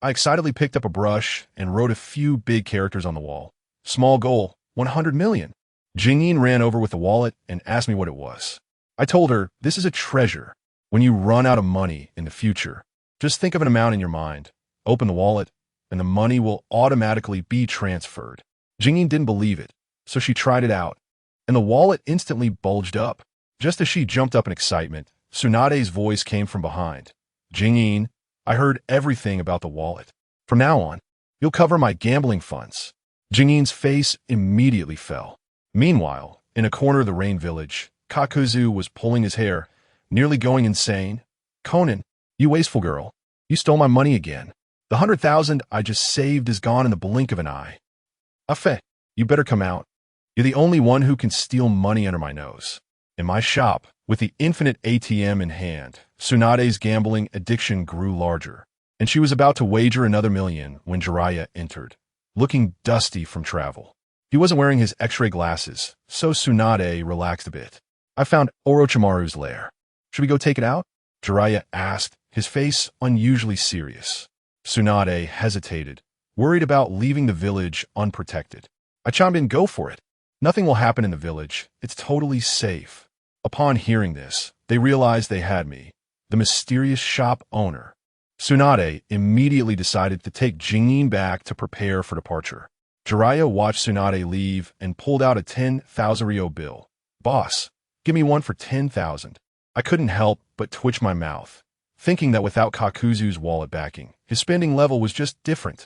I excitedly picked up a brush and wrote a few big characters on the wall. Small goal, 100 million. Jingyin ran over with the wallet and asked me what it was. I told her, "This is a treasure. When you run out of money in the future, just think of an amount in your mind, open the wallet, and the money will automatically be transferred." Jingyin didn't believe it, so she tried it out, and the wallet instantly bulged up. Just as she jumped up in excitement, Tsunade's voice came from behind. "Jingyin, I heard everything about the wallet. From now on, you'll cover my gambling funds." Jingyin's face immediately fell. Meanwhile, in a corner of the Rain Village, Kakuzu was pulling his hair, nearly going insane. "Conan, you wasteful girl. You stole my money again. The 100,000 I just saved is gone in the blink of an eye. Afe, you better come out. You're the only one who can steal money under my nose." In my shop, with the infinite ATM in hand, Tsunade's gambling addiction grew larger, and she was about to wager another 1,000,000 when Jiraiya entered, looking dusty from travel. He wasn't wearing his X-ray glasses, so Tsunade relaxed a bit. "I found Orochimaru's lair. Should we go take it out?" Jiraiya asked, his face unusually serious. Tsunade hesitated, worried about leaving the village unprotected. I chimed in, "Go for it. Nothing will happen in the village. It's totally safe." Upon hearing this, they realized they had me, the mysterious shop owner. Tsunade immediately decided to take Jingin back to prepare for departure. Jiraiya watched Tsunade leave and pulled out a 10,000 Ryo bill. "Boss, give me one for 10,000. I couldn't help but twitch my mouth, thinking that without Kakuzu's wallet backing, his spending level was just different.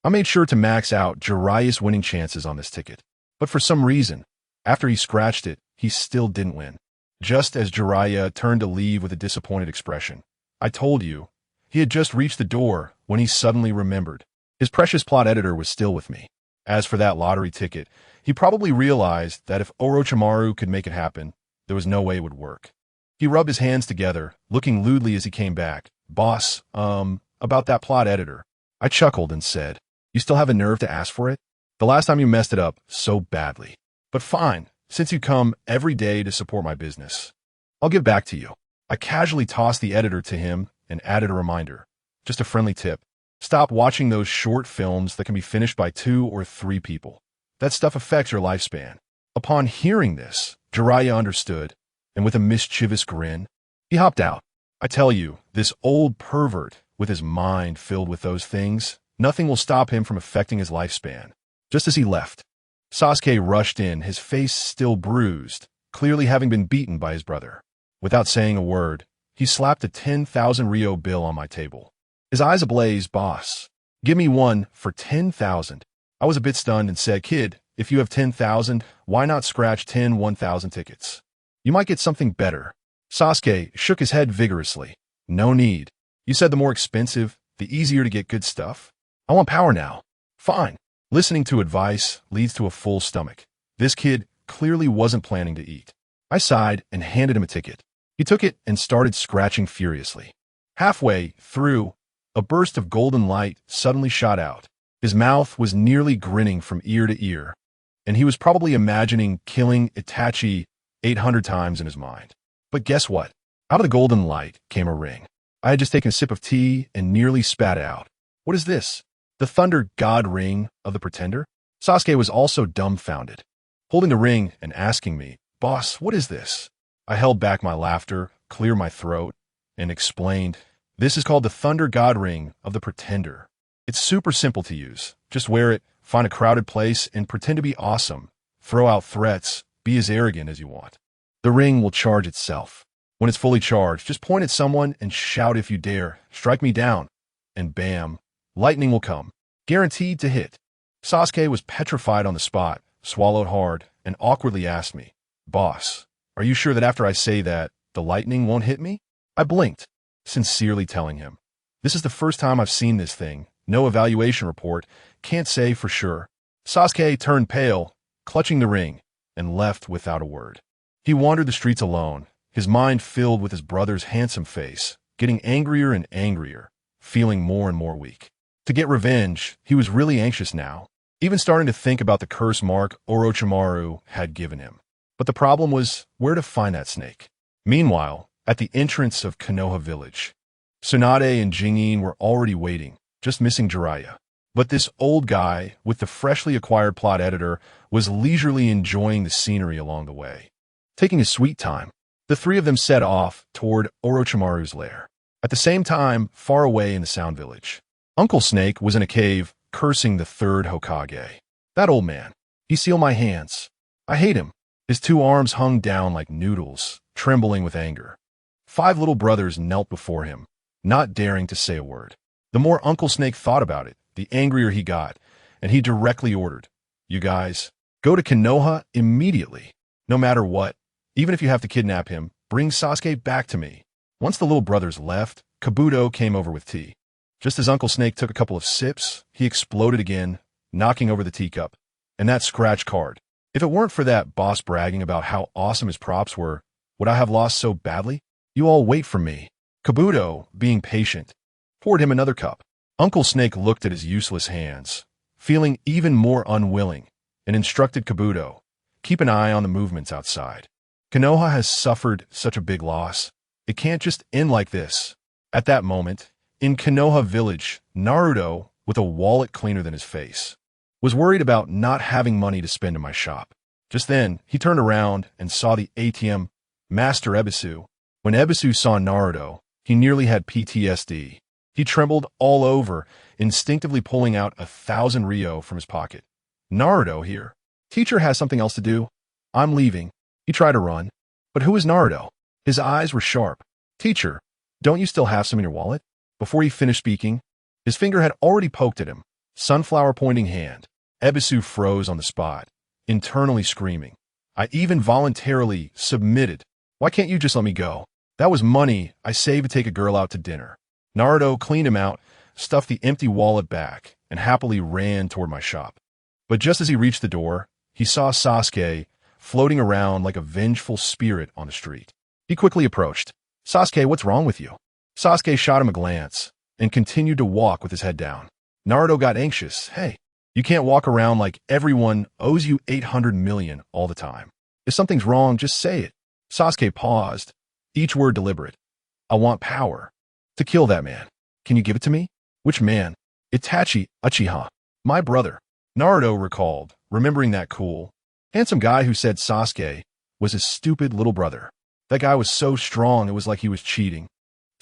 I made sure to max out Jiraiya's winning chances on this ticket. But for some reason, after he scratched it, he still didn't win. Just as Jiraiya turned to leave with a disappointed expression. I told you. He had just reached the door when he suddenly remembered. His precious plot editor was still with me. As for that lottery ticket, he probably realized that if Orochimaru could make it happen, there was no way it would work. He rubbed his hands together, looking lewdly as he came back. "Boss, about that plot editor." I chuckled and said, "You still have a nerve to ask for it? The last time you messed it up so badly. But fine, since you come every day to support my business, I'll give back to you." I casually tossed the editor to him and added a reminder. Just a friendly tip. Stop watching those short films that can be finished by 2 or 3 people. That stuff affects your lifespan. Upon hearing this, Jiraiya understood, and with a mischievous grin, he hopped out. I tell you, this old pervert, with his mind filled with those things, nothing will stop him from affecting his lifespan. Just as he left, Sasuke rushed in, his face still bruised, clearly having been beaten by his brother. Without saying a word, he slapped a 10,000 Ryo bill on my table. His eyes ablaze. "Boss, give me one for 10,000. I was a bit stunned and said, "Kid, if you have 10,000, why not scratch 10 1,000 tickets? You might get something better." Sasuke shook his head vigorously. "No need. You said the more expensive, the easier to get good stuff. I want power now." "Fine." Listening to advice leads to a full stomach. This kid clearly wasn't planning to eat. I sighed and handed him a ticket. He took it and started scratching furiously. Halfway through, a burst of golden light suddenly shot out. His mouth was nearly grinning from ear to ear, and he was probably imagining killing Itachi 800 times in his mind. But guess what? Out of the golden light came a ring. I had just taken a sip of tea and nearly spat out. "What is this? The Thunder God Ring of the Pretender?" Sasuke was also dumbfounded, holding the ring and asking me, "Boss, what is this?" I held back my laughter, cleared my throat, and explained, "This is called the Thunder God Ring of the Pretender. It's super simple to use. Just wear it, find a crowded place, and pretend to be awesome. Throw out threats, be as arrogant as you want. The ring will charge itself. When it's fully charged, just point at someone and shout if you dare, 'Strike me down,' and bam, lightning will come. Guaranteed to hit." Sasuke was petrified on the spot, swallowed hard, and awkwardly asked me, "Boss, are you sure that after I say that, the lightning won't hit me?" I blinked, sincerely telling him, "This is the first time I've seen this thing. No evaluation report. Can't say for sure." Sasuke turned pale, clutching the ring, and left without a word. He wandered the streets alone, his mind filled with his brother's handsome face, getting angrier and angrier, feeling more and more weak. To get revenge, he was really anxious now, even starting to think about the curse mark Orochimaru had given him. But the problem was where to find that snake. Meanwhile, at the entrance of Konoha village, Tsunade and Jingin were already waiting, just missing Jiraiya. But this old guy with the freshly acquired plot editor was leisurely enjoying the scenery along the way. Taking his sweet time, the three of them set off toward Orochimaru's lair. At the same time, far away in the Sound Village, Uncle Snake was in a cave, cursing the third Hokage. "That old man. He sealed my hands. I hate him." His 2 arms hung down like noodles, trembling with anger. 5 little brothers knelt before him, not daring to say a word. The more Uncle Snake thought about it, the angrier he got, and he directly ordered, "You guys, go to Konoha immediately. No matter what, even if you have to kidnap him, bring Sasuke back to me." Once the little brothers left, Kabuto came over with tea. Just as Uncle Snake took a couple of sips, he exploded again, knocking over the teacup, and that scratch card. If it weren't for that boss bragging about how awesome his props were, would I have lost so badly? "You all wait for me." Kabuto, being patient, poured him another cup. Uncle Snake looked at his useless hands, feeling even more unwilling, and instructed Kabuto, "Keep an eye on the movements outside. Konoha has suffered such a big loss. It can't just end like this." At that moment, in Konoha village, Naruto, with a wallet cleaner than his face, was worried about not having money to spend in my shop. Just then, he turned around and saw the ATM Master Ebisu. When Ebisu saw Naruto, he nearly had PTSD. He trembled all over, instinctively pulling out 1,000 Ryo from his pocket. Naruto here. Teacher has something else to do. I'm leaving. He tried to run. But who is Naruto? His eyes were sharp. Teacher, don't you still have some in your wallet? Before he finished speaking, his finger had already poked at him. Sunflower pointing hand. Ebisu froze on the spot, internally screaming. I even voluntarily submitted. Why can't you just let me go? That was money I saved to take a girl out to dinner. Naruto cleaned him out, stuffed the empty wallet back, and happily ran toward my shop. But just as he reached the door, he saw Sasuke floating around like a vengeful spirit on the street. He quickly approached. Sasuke, what's wrong with you? Sasuke shot him a glance and continued to walk with his head down. Naruto got anxious. Hey, you can't walk around like everyone owes you 800 million all the time. If something's wrong, just say it. Sasuke paused, each word deliberate. I want power. To kill that man. Can you give it to me? Which man? Itachi Uchiha. My brother. Naruto recalled, remembering that cool, handsome guy who said Sasuke was his stupid little brother. That guy was so strong it was like he was cheating.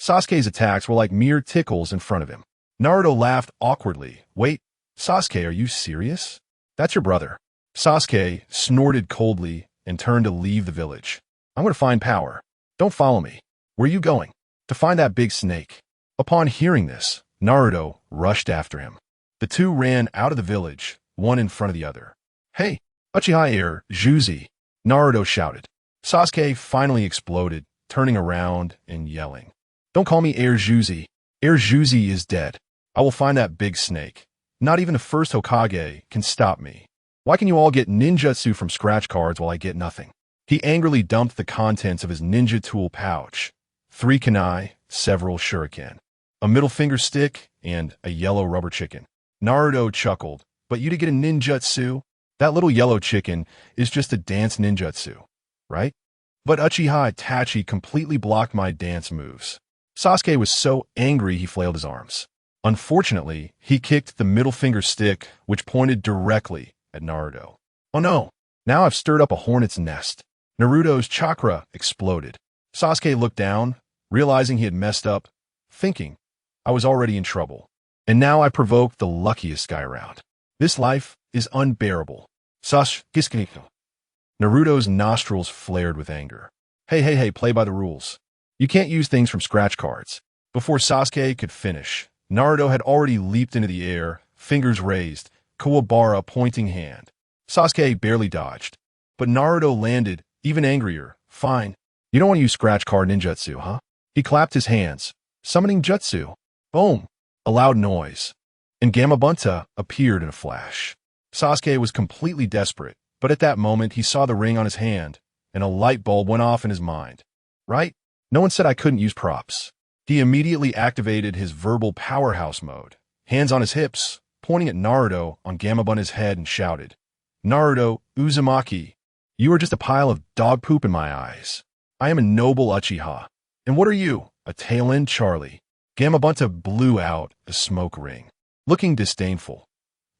Sasuke's attacks were like mere tickles in front of him. Naruto laughed awkwardly. Wait, Sasuke, are you serious? That's your brother. Sasuke snorted coldly and turned to leave the village. I'm going to find power. Don't follow me. Where are you going? To find that big snake. Upon hearing this, Naruto rushed after him. The two ran out of the village, one in front of the other. Hey, Uchiha Air Juzi, Naruto shouted. Sasuke finally exploded, turning around and yelling. Don't call me Air Juzi. Air Juzi is dead. I will find that big snake. Not even the first Hokage can stop me. Why can you all get ninjutsu from scratch cards while I get nothing? He angrily dumped the contents of his ninja tool pouch. 3 kunai, several shuriken, a middle finger stick, and a yellow rubber chicken. Naruto chuckled. But you to get a ninjutsu? That little yellow chicken is just a dance ninjutsu, right? But Uchiha Itachi completely blocked my dance moves. Sasuke was so angry he flailed his arms. Unfortunately, he kicked the middle finger stick, which pointed directly at Naruto. Oh no, now I've stirred up a hornet's nest. Naruto's chakra exploded. Sasuke looked down, realizing he had messed up, thinking, I was already in trouble. And now I provoked the luckiest guy around. This life is unbearable. Naruto's nostrils flared with anger. Hey, play by the rules. You can't use things from scratch cards. Before Sasuke could finish, Naruto had already leaped into the air, fingers raised, Kuwabara pointing hand. Sasuke barely dodged. But Naruto landed, even angrier. Fine. You don't want to use scratch card ninjutsu, huh? He clapped his hands, summoning jutsu. Boom. A loud noise. And Gamabunta appeared in a flash. Sasuke was completely desperate, but at that moment he saw the ring on his hand, and a light bulb went off in his mind. Right? No one said I couldn't use props. He immediately activated his verbal powerhouse mode, hands on his hips, pointing at Naruto on Gamabunta's head and shouted, Naruto Uzumaki, you are just a pile of dog poop in my eyes. I am a noble Uchiha. And what are you? A tail-end Charlie. Gamabunta blew out a smoke ring, looking disdainful.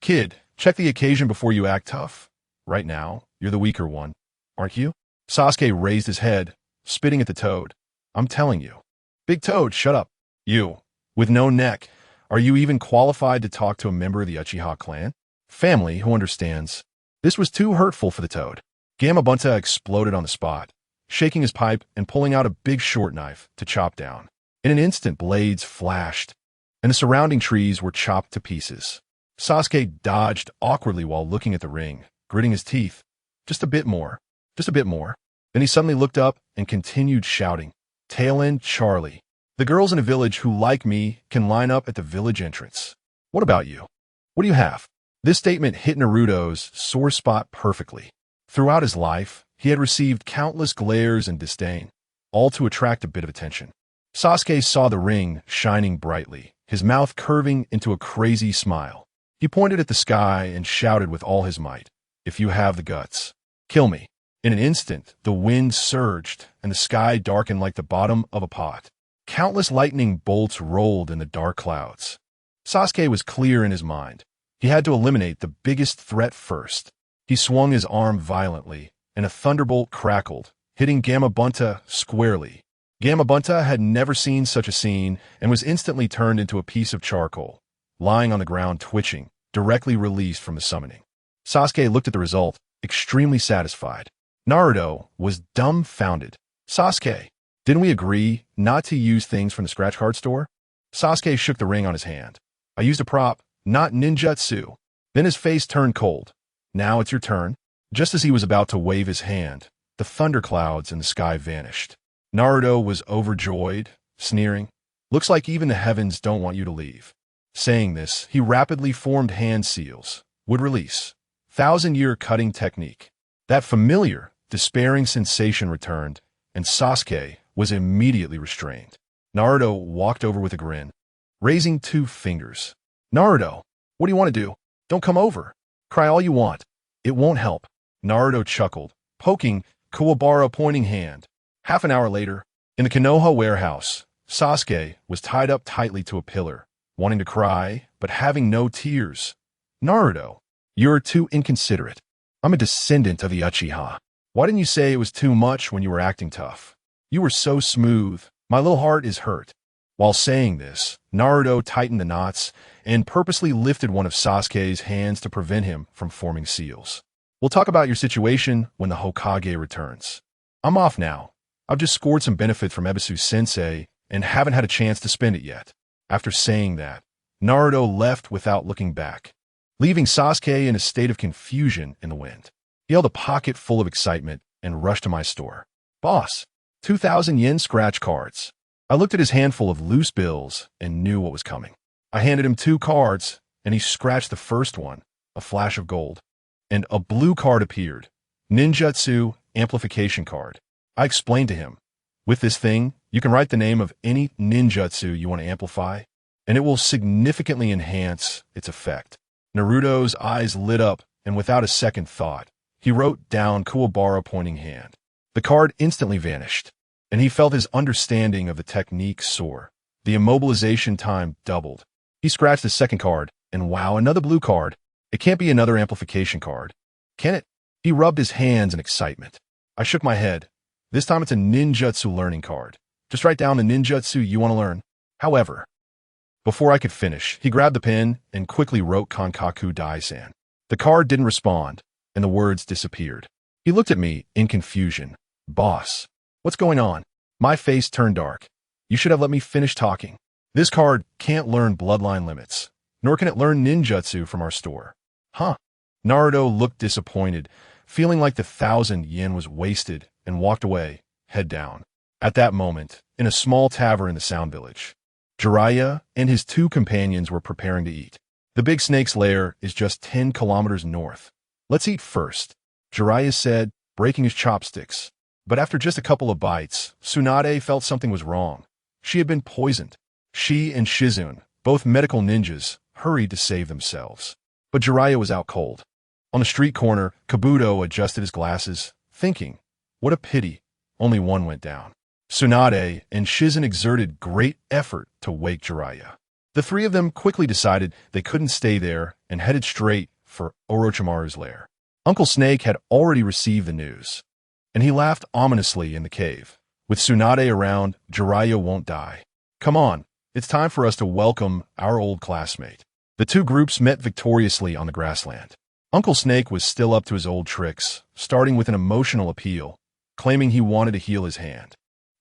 Kid, check the occasion before you act tough. Right now, you're the weaker one, aren't you? Sasuke raised his head, spitting at the toad. I'm telling you. Big Toad, shut up. You, with no neck, are you even qualified to talk to a member of the Uchiha clan? Family who understands. This was too hurtful for the toad. Gamabunta exploded on the spot, shaking his pipe and pulling out a big short knife to chop down. In an instant, blades flashed, and the surrounding trees were chopped to pieces. Sasuke dodged awkwardly while looking at the ring, gritting his teeth. Just a bit more. Just a bit more. Then he suddenly looked up and continued shouting, Tail-end Charlie. The girls in a village who like me can line up at the village entrance. What about you? What do you have? This statement hit Naruto's sore spot perfectly. Throughout his life, he had received countless glares and disdain, all to attract a bit of attention. Sasuke saw the ring shining brightly, his mouth curving into a crazy smile. He pointed at the sky and shouted with all his might, If you have the guts, kill me. In an instant, the wind surged, and the sky darkened like the bottom of a pot. Countless lightning bolts rolled in the dark clouds. Sasuke was clear in his mind. He had to eliminate the biggest threat first. He swung his arm violently, and a thunderbolt crackled, hitting Gamabunta squarely. Gamabunta had never seen such a scene and was instantly turned into a piece of charcoal, lying on the ground twitching, directly released from the summoning. Sasuke looked at the result, extremely satisfied. Naruto was dumbfounded. Sasuke, didn't we agree not to use things from the scratch card store? Sasuke shook the ring on his hand. I used a prop, not ninjutsu. Then his face turned cold. Now it's your turn. Just as he was about to wave his hand, the thunderclouds in the sky vanished. Naruto was overjoyed, sneering. Looks like even the heavens don't want you to leave. Saying this, he rapidly formed hand seals. Would release. 1,000-year cutting technique. That familiar, despairing sensation returned, and Sasuke was immediately restrained. Naruto walked over with a grin, raising 2 fingers. Naruto, what do you want to do? Don't come over. Cry all you want. It won't help. Naruto chuckled, poking Kuwabara pointing hand. Half an hour later, in the Konoha warehouse, Sasuke was tied up tightly to a pillar, wanting to cry, but having no tears. Naruto, you're too inconsiderate. I'm a descendant of the Uchiha. Why didn't you say it was too much when you were acting tough? You were so smooth. My little heart is hurt. While saying this, Naruto tightened the knots and purposely lifted one of Sasuke's hands to prevent him from forming seals. We'll talk about your situation when the Hokage returns. I'm off now. I've just scored some benefit from Ebisu-sensei and haven't had a chance to spend it yet. After saying that, Naruto left without looking back, leaving Sasuke in a state of confusion in the wind. He held a pocket full of excitement and rushed to my store. Boss, 2,000 yen scratch cards. I looked at his handful of loose bills and knew what was coming. I handed him 2 cards, and he scratched the first one, a flash of gold. And a blue card appeared, Ninjutsu Amplification Card. I explained to him, with this thing, you can write the name of any ninjutsu you want to amplify, and it will significantly enhance its effect. Naruto's eyes lit up, and without a second thought, he wrote down Kuwabara pointing hand. The card instantly vanished, and he felt his understanding of the technique soar. The immobilization time doubled. He scratched the second card, and wow, another blue card. It can't be another amplification card. Can it? He rubbed his hands in excitement. I shook my head. This time it's a ninjutsu learning card. Just write down the ninjutsu you want to learn. However, before I could finish, he grabbed the pen and quickly wrote Kankaku Daisan. The card didn't respond, and the words disappeared. He looked at me in confusion. Boss, what's going on? My face turned dark. You should have let me finish talking. This card can't learn bloodline limits, nor can it learn ninjutsu from our store. Huh? Naruto looked disappointed, feeling like the 1,000 yen was wasted, and walked away, head down. At that moment, in a small tavern in the Sound Village, Jiraiya and his 2 companions were preparing to eat. The big snake's lair is just 10 kilometers north. Let's eat first, Jiraiya said, breaking his chopsticks. But after just a couple of bites, Tsunade felt something was wrong. She had been poisoned. She and Shizune, both medical ninjas, hurried to save themselves. But Jiraiya was out cold. On the street corner, Kabuto adjusted his glasses, thinking, what a pity, only one went down. Tsunade and Shizune exerted great effort to wake Jiraiya. The 3 of them quickly decided they couldn't stay there and headed straight for Orochimaru's lair. Uncle Snake had already received the news, and he laughed ominously in the cave. With Tsunade around, Jiraiya won't die. Come on, it's time for us to welcome our old classmate. The 2 groups met victoriously on the grassland. Uncle Snake was still up to his old tricks, starting with an emotional appeal, claiming he wanted to heal his hand.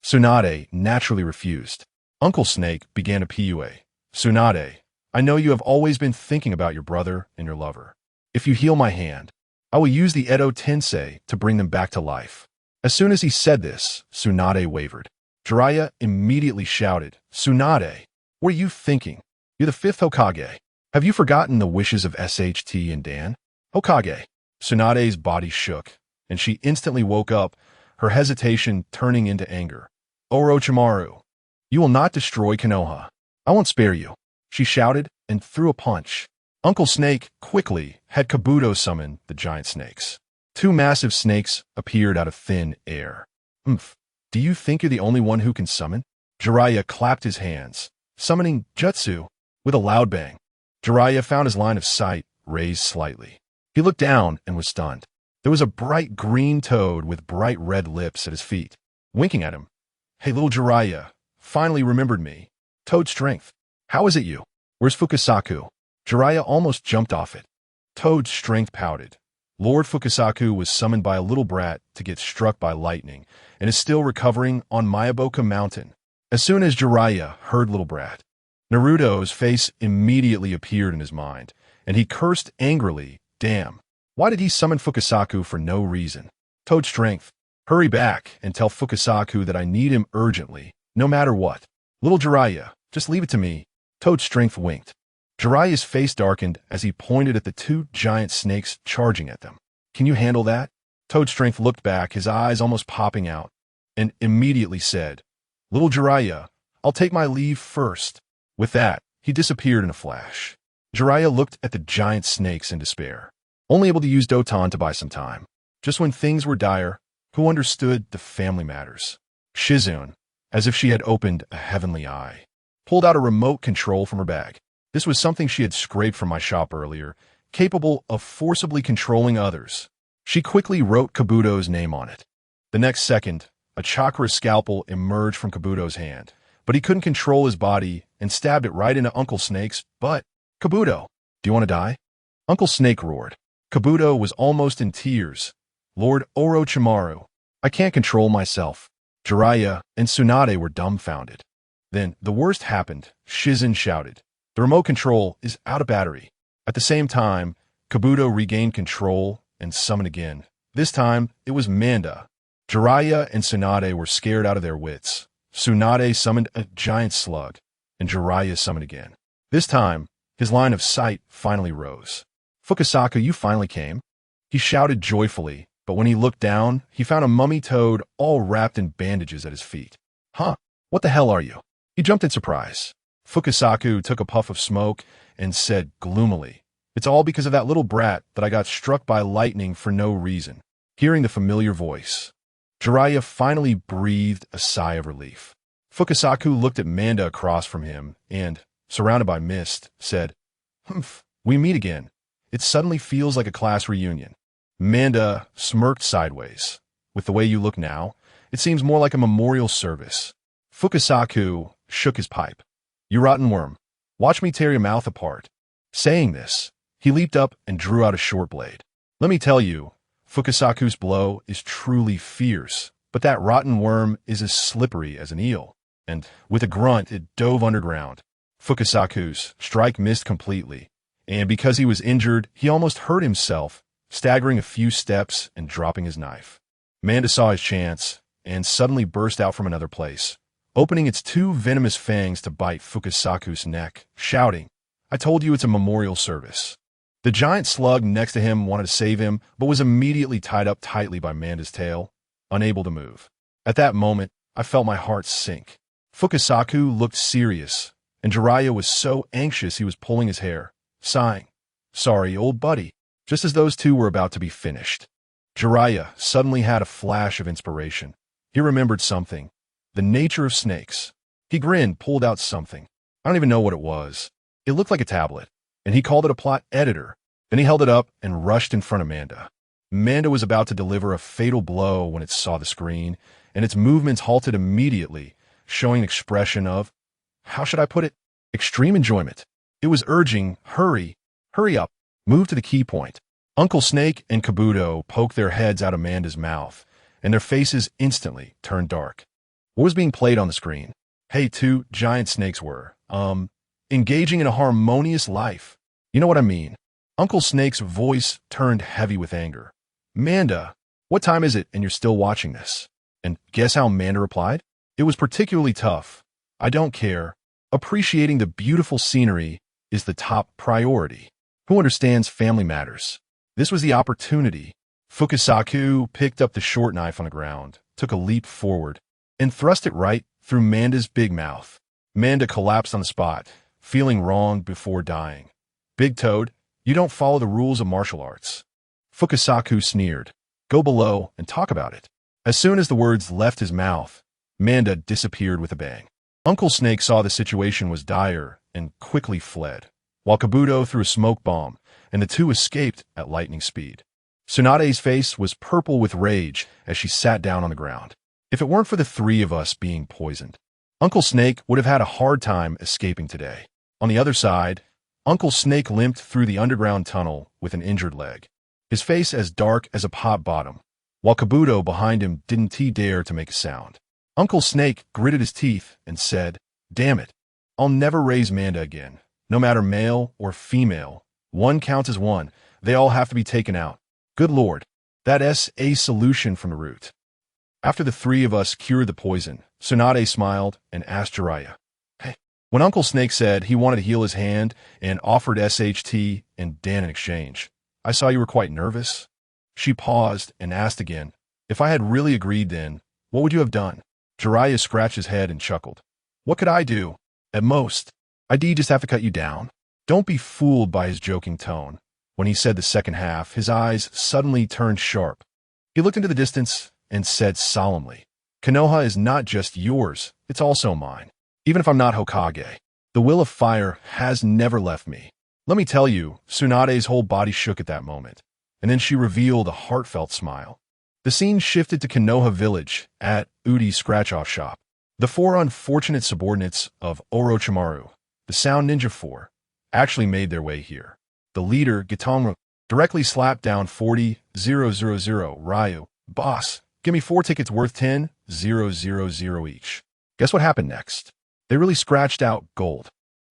Tsunade naturally refused. Uncle Snake began a PUA. Tsunade, I know you have always been thinking about your brother and your lover. If you heal my hand, I will use the Edo Tensei to bring them back to life. As soon as he said this, Tsunade wavered. Jiraiya immediately shouted, Tsunade, what are you thinking? You're the 5th Hokage. Have you forgotten the wishes of SHT and Dan? Hokage. Tsunade's body shook, and she instantly woke up, her hesitation turning into anger. Orochimaru, you will not destroy Konoha. I won't spare you. She shouted and threw a punch. Uncle Snake quickly had Kabuto summon the giant snakes. 2 massive snakes appeared out of thin air. Do you think you're the only one who can summon? Jiraiya clapped his hands, summoning Jutsu with a loud bang. Jiraiya found his line of sight raised slightly. He looked down and was stunned. There was a bright green toad with bright red lips at his feet, winking at him. Hey, little Jiraiya, finally remembered me. Toad Strength. How is it you? Where's Fukasaku? Jiraiya almost jumped off it. Toad's Strength pouted. Lord Fukasaku was summoned by a little brat to get struck by lightning and is still recovering on Miyaboka Mountain. As soon as Jiraiya heard little brat, Naruto's face immediately appeared in his mind, and he cursed angrily. Damn. Why did he summon Fukasaku for no reason? Toad Strength. Hurry back and tell Fukasaku that I need him urgently, no matter what. Little Jiraiya, just leave it to me. Toad Strength winked. Jiraiya's face darkened as he pointed at the two giant snakes charging at them. Can you handle that? Toad Strength looked back, his eyes almost popping out, and immediately said, Little Jiraiya, I'll take my leave first. With that, he disappeared in a flash. Jiraiya looked at the giant snakes in despair, only able to use Doton to buy some time. Just when things were dire, who understood the family matters? Shizune, as if she had opened a heavenly eye, pulled out a remote control from her bag. This was something she had scraped from my shop earlier, capable of forcibly controlling others. She quickly wrote Kabuto's name on it. The next second, a chakra scalpel emerged from Kabuto's hand, but he couldn't control his body and stabbed it right into Uncle Snake's butt. Kabuto, do you want to die? Uncle Snake roared. Kabuto was almost in tears. Lord Orochimaru, I can't control myself. Jiraiya and Tsunade were dumbfounded. Then the worst happened. Shizune shouted. The remote control is out of battery. At the same time, Kabuto regained control and summoned again. This time, it was Manda. Jiraiya and Tsunade were scared out of their wits. Tsunade summoned a giant slug, and Jiraiya summoned again. This time, his line of sight finally rose. Fukasaku, you finally came? He shouted joyfully, but when he looked down, he found a mummy toad all wrapped in bandages at his feet. Huh? What the hell are you? He jumped in surprise. Fukasaku took a puff of smoke and said gloomily, It's all because of that little brat that I got struck by lightning for no reason. Hearing the familiar voice, Jiraiya finally breathed a sigh of relief. Fukasaku looked at Manda across from him and, surrounded by mist, said, Humph, we meet again. It suddenly feels like a class reunion. Manda smirked sideways. With the way you look now, it seems more like a memorial service. Fukasaku shook his pipe. You rotten worm, watch me tear your mouth apart. Saying this, he leaped up and drew out a short blade. Let me tell you, Fukasaku's blow is truly fierce, but that rotten worm is as slippery as an eel. And with a grunt, it dove underground. Fukasaku's strike missed completely, and because he was injured, he almost hurt himself, staggering a few steps and dropping his knife. Manda saw his chance and suddenly burst out from another place, opening its two venomous fangs to bite Fukasaku's neck, shouting, I told you it's a memorial service. The giant slug next to him wanted to save him, but was immediately tied up tightly by Manda's tail, unable to move. At that moment, I felt my heart sink. Fukasaku looked serious, and Jiraiya was so anxious he was pulling his hair, sighing, Sorry, old buddy, just as those two were about to be finished. Jiraiya suddenly had a flash of inspiration. He remembered something. The nature of snakes. He grinned, pulled out something. I don't even know what it was. It looked like a tablet, and he called it a plot editor. Then he held it up and rushed in front of Manda. Manda was about to deliver a fatal blow when it saw the screen, and its movements halted immediately, showing an expression of, how should I put it? Extreme enjoyment. It was urging, hurry up, move to the key point. Uncle Snake and Kabuto poked their heads out of Manda's mouth, and their faces instantly turned dark. What was being played on the screen? Hey, two giant snakes were, engaging in a harmonious life. You know what I mean? Uncle Snake's voice turned heavy with anger. Manda, what time is it and you're still watching this? And guess how Manda replied? It was particularly tough. I don't care. Appreciating the beautiful scenery is the top priority. Who understands family matters? This was the opportunity. Fukasaku picked up the short knife on the ground, took a leap forward, and thrust it right through Manda's big mouth. Manda collapsed on the spot, feeling wronged before dying. Big Toad, you don't follow the rules of martial arts. Fukasaku sneered. Go below and talk about it. As soon as the words left his mouth, Manda disappeared with a bang. Uncle Snake saw the situation was dire and quickly fled, while Kabuto threw a smoke bomb, and the two escaped at lightning speed. Tsunade's face was purple with rage as she sat down on the ground. If it weren't for the three of us being poisoned, Uncle Snake would have had a hard time escaping today. On the other side, Uncle Snake limped through the underground tunnel with an injured leg, his face as dark as a pot bottom, while Kabuto behind him didn't dare to make a sound. Uncle Snake gritted his teeth and said, "Damn it, I'll never raise Manda again. No matter male or female, one counts as one. They all have to be taken out. Good Lord, that's a solution from the root." After the three of us cured the poison, Tsunade smiled and asked Jiraiya, "Hey." When Uncle Snake said he wanted to heal his hand and offered SHT and Dan in exchange, "I saw you were quite nervous." She paused and asked again, "If I had really agreed then, what would you have done?" Jiraiya scratched his head and chuckled. "What could I do? At most, I'd just have to cut you down." Don't be fooled by his joking tone. When he said the second half, his eyes suddenly turned sharp. He looked into the distance and said solemnly, "Konoha is not just yours, it's also mine. Even if I'm not Hokage, the will of fire has never left me." Let me tell you, Tsunade's whole body shook at that moment, and then she revealed a heartfelt smile. The scene shifted to Konoha Village at Udi's scratch-off shop. The four unfortunate subordinates of Orochimaru, the Sound Ninja Four, actually made their way here. The leader, Gitonga, directly slapped down 40,000 Ryu. "Boss, give me 4 tickets worth 10,000 each." Guess what happened next? They really scratched out gold.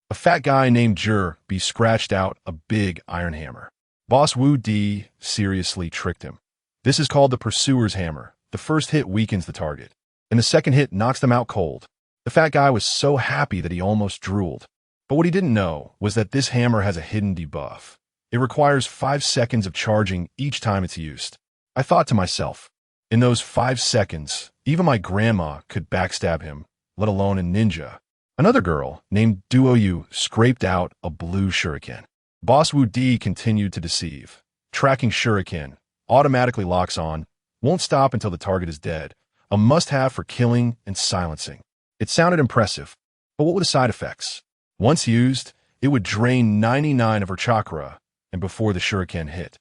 A fat guy named Jur B scratched out a big iron hammer. Boss Wu D seriously tricked him. This is called the Pursuer's Hammer. The first hit weakens the target, and the second hit knocks them out cold. The fat guy was so happy that he almost drooled. But what he didn't know was that this hammer has a hidden debuff. It requires 5 seconds of charging each time it's used. I thought to myself, in those 5 seconds, even my grandma could backstab him, let alone a ninja. Another girl, named Duoyu, scraped out a blue shuriken. Boss Wu D continued to deceive. Tracking shuriken automatically locks on, won't stop until the target is dead. A must-have for killing and silencing. It sounded impressive, but what were the side effects? Once used, it would drain 99 of her chakra, and before the shuriken hit,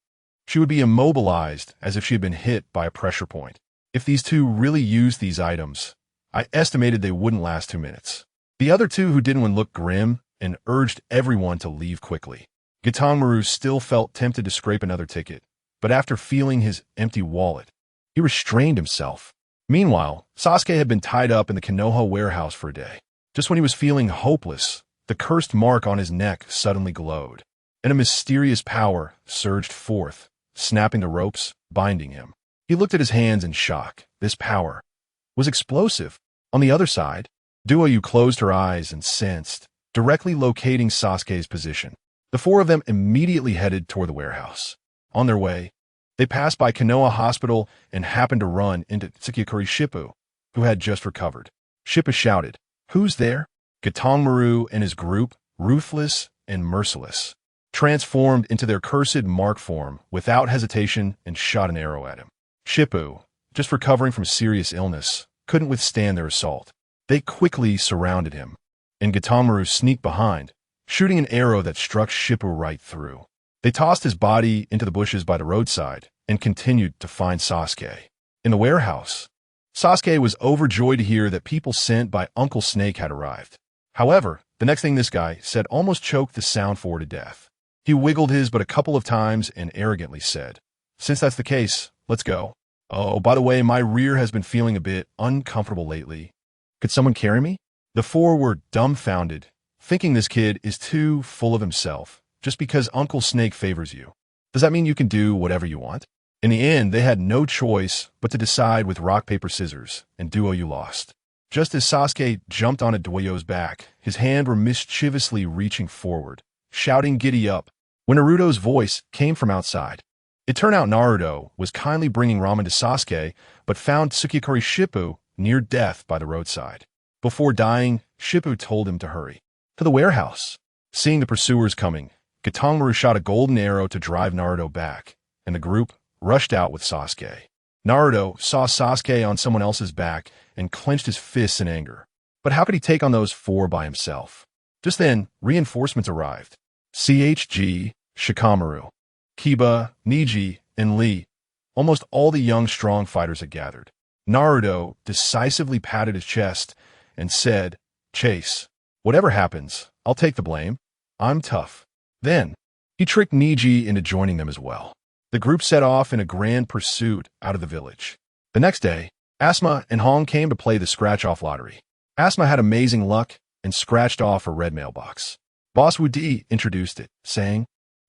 she would be immobilized as if she had been hit by a pressure point. If these two really used these items, I estimated they wouldn't last 2 minutes. The other two who didn't looked grim and urged everyone to leave quickly. Gitonmaru still felt tempted to scrape another ticket, but after feeling his empty wallet, he restrained himself. Meanwhile, Sasuke had been tied up in the Konoha warehouse for a day. Just when he was feeling hopeless, the cursed mark on his neck suddenly glowed, and a mysterious power surged forth, snapping the ropes, binding him. He looked at his hands in shock. This power was explosive. On the other side, Duoyu closed her eyes and sensed, directly locating Sasuke's position. The four of them immediately headed toward the warehouse. On their way, they passed by Konoha Hospital and happened to run into Tsukikuri Shippu, who had just recovered. Shippu shouted, "Who's there?" Gitonmaru and his group, ruthless and merciless, transformed into their cursed mark form without hesitation and shot an arrow at him. Shippu, just recovering from serious illness, couldn't withstand their assault. They quickly surrounded him, and Gitonmaru sneaked behind, shooting an arrow that struck Shippu right through. They tossed his body into the bushes by the roadside and continued to find Sasuke. In the warehouse, Sasuke was overjoyed to hear that people sent by Uncle Snake had arrived. However, the next thing this guy said almost choked the sound forward to death. He wiggled his butt a couple of times and arrogantly said, "Since that's the case, let's go. Oh, by the way, my rear has been feeling a bit uncomfortable lately. Could someone carry me?" The four were dumbfounded, thinking this kid is too full of himself. Just because Uncle Snake favors you, does that mean you can do whatever you want? In the end, they had no choice but to decide with rock, paper, scissors, and Duoyu lost. Just as Sasuke jumped onto Duoyu's back, his hand were mischievously reaching forward, shouting "Giddy up," when Naruto's voice came from outside. It turned out Naruto was kindly bringing ramen to Sasuke, but found Tsukikuri Shippu near death by the roadside. Before dying, Shippu told him to hurry to the warehouse. Seeing the pursuers coming, Gitonmaru shot a golden arrow to drive Naruto back, and the group rushed out with Sasuke. Naruto saw Sasuke on someone else's back and clenched his fists in anger. But how could he take on those four by himself? Just then, reinforcements arrived. CHG, Shikamaru, Kiba, Niji, and Lee. Almost all the young, strong fighters had gathered. Naruto decisively patted his chest and said, "Chase, whatever happens, I'll take the blame. I'm tough." Then, he tricked Niji into joining them as well. The group set off in a grand pursuit out of the village. The next day, Asuma and Hong came to play the scratch-off lottery. Asuma had amazing luck and scratched off a red mailbox. Boss Wudi introduced it, saying,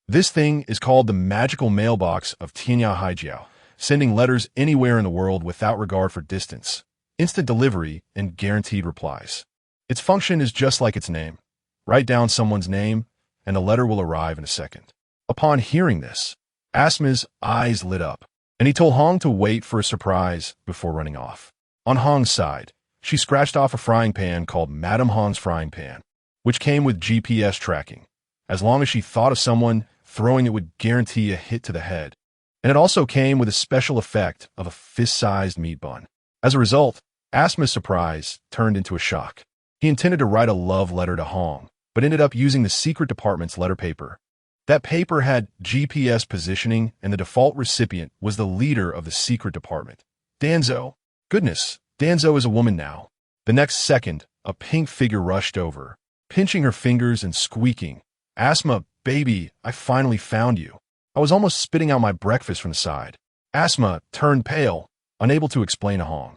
"This thing is called the magical mailbox of Tianya Haijiao, sending letters anywhere in the world without regard for distance, instant delivery, and guaranteed replies. Its function is just like its name. Write down someone's name, and the letter will arrive in a second." Upon hearing this, Asuma's eyes lit up, and he told Hong to wait for a surprise before running off. On Hong's side, she scratched off a frying pan called Madame Hong's Frying Pan, which came with GPS tracking. As long as she thought of someone, throwing it would guarantee a hit to the head. And it also came with a special effect of a fist-sized meat bun. As a result, Asuma's surprise turned into a shock. He intended to write a love letter to Hong, but ended up using the secret department's letter paper. That paper had GPS positioning, and the default recipient was the leader of the secret department, Danzo. Goodness, Danzo is a woman now. The next second, a pink figure rushed over, pinching her fingers and squeaking, "Asuma, baby, I finally found you. I was almost spitting out my breakfast from the side." Asuma turned pale, unable to explain to Hong.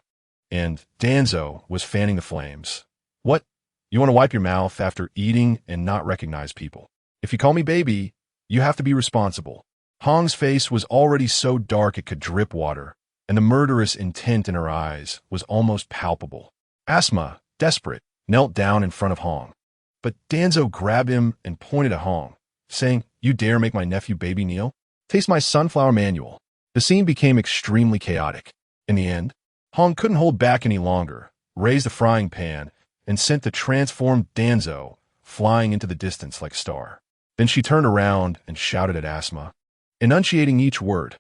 And Danzo was fanning the flames. "What? You want to wipe your mouth after eating and not recognize people? If you call me baby, you have to be responsible." Hong's face was already so dark it could drip water, and the murderous intent in her eyes was almost palpable. Asuma, desperate, knelt down in front of Hong. But Danzo grabbed him and pointed at Hong, saying, "You dare make my nephew baby kneel? Taste my sunflower manual." The scene became extremely chaotic. In the end, Hong couldn't hold back any longer, raised the frying pan, and sent the transformed Danzo flying into the distance like a star. Then she turned around and shouted at Asuma, enunciating each word,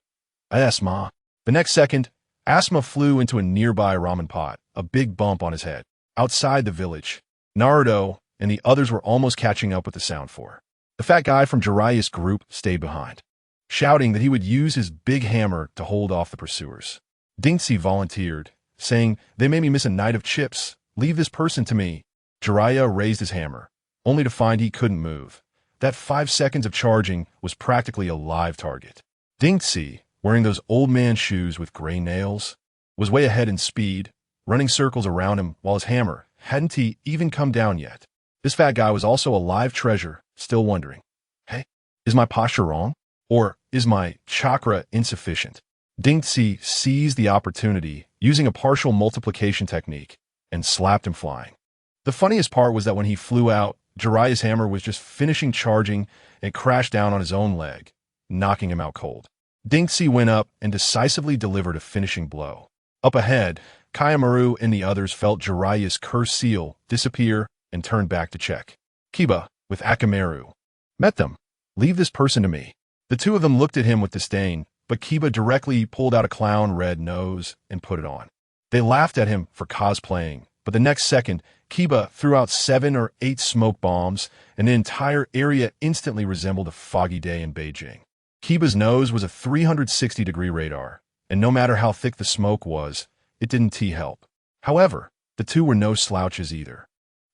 "Asuma." The next second, Asuma flew into a nearby ramen pot, a big bump on his head. Outside the village, Naruto and the others were almost catching up with the sound for. The fat guy from Jiraiya's group stayed behind, shouting that he would use his big hammer to hold off the pursuers. Dinksy volunteered, saying, "They made me miss a night of chips. Leave this person to me." Jiraiya raised his hammer, only to find he couldn't move. That 5 seconds of charging was practically a live target. Dinksy, wearing those old man shoes with gray nails, was way ahead in speed, running circles around him while his hammer hadn't even come down yet. This fat guy was also a live treasure, still wondering, "Hey, is my posture wrong? Or is my chakra insufficient?" Dinksy seized the opportunity, using a partial multiplication technique, and slapped him flying. The funniest part was that when he flew out, Jiraiya's hammer was just finishing charging and crashed down on his own leg, knocking him out cold. Dinksy went up and decisively delivered a finishing blow. Up ahead, Kayamaru and the others felt Jiraiya's cursed seal disappear and turned back to check. Kiba, with Akamaru, met them. "Leave this person to me." The two of them looked at him with disdain, but Kiba directly pulled out a clown red nose and put it on. They laughed at him for cosplaying, but the next second, Kiba threw out 7 or 8 smoke bombs, and the entire area instantly resembled a foggy day in Beijing. Kiba's nose was a 360-degree radar, and no matter how thick the smoke was, it didn't help. However, the two were no slouches either.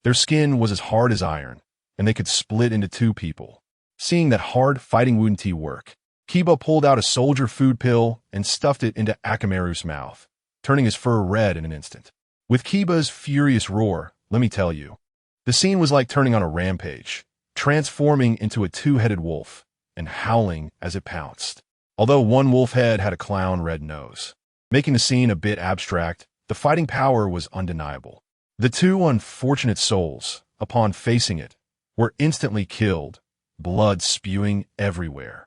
Their skin was as hard as iron, and they could split into 2 people. Seeing that hard fighting wouldn't work, Kiba pulled out a soldier food pill and stuffed it into Akamaru's mouth, turning his fur red in an instant. With Kiba's furious roar, let me tell you, the scene was like turning on a rampage, transforming into a 2-headed wolf and howling as it pounced. Although one wolf head had a clown red nose, making the scene a bit abstract, the fighting power was undeniable. The 2 unfortunate souls, upon facing it, were instantly killed, blood spewing everywhere,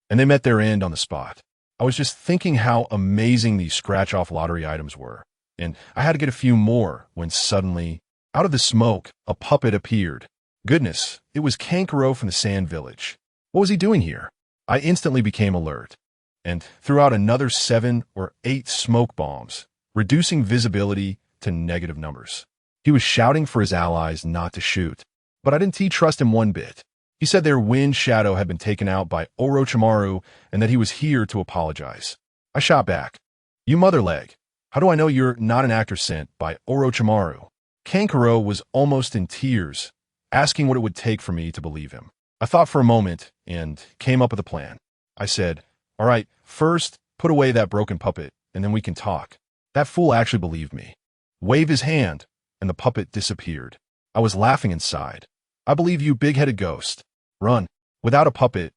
and they met their end on the spot. I was just thinking how amazing these scratch-off lottery items were, and I had to get a few more when suddenly, out of the smoke, a puppet appeared. Goodness, it was Kankuro from the Sand Village. What was he doing here? I instantly became alert, and threw out another 7 or 8 smoke bombs, reducing visibility to negative numbers. He was shouting for his allies not to shoot, but I didn't trust him one bit. He said their wind shadow had been taken out by Orochimaru and that he was here to apologize. I shot back, "You mother leg, How do I know you're not an actor sent by Orochimaru? Kankuro was almost in tears, asking what it would take for me to believe him. I thought for a moment and came up with a plan. I said, all right, first, put away that broken puppet, and then we can talk. That fool actually believed me. Wave his hand, and the puppet disappeared. I was laughing inside. I believe you, big-headed ghost. Run. Without a puppet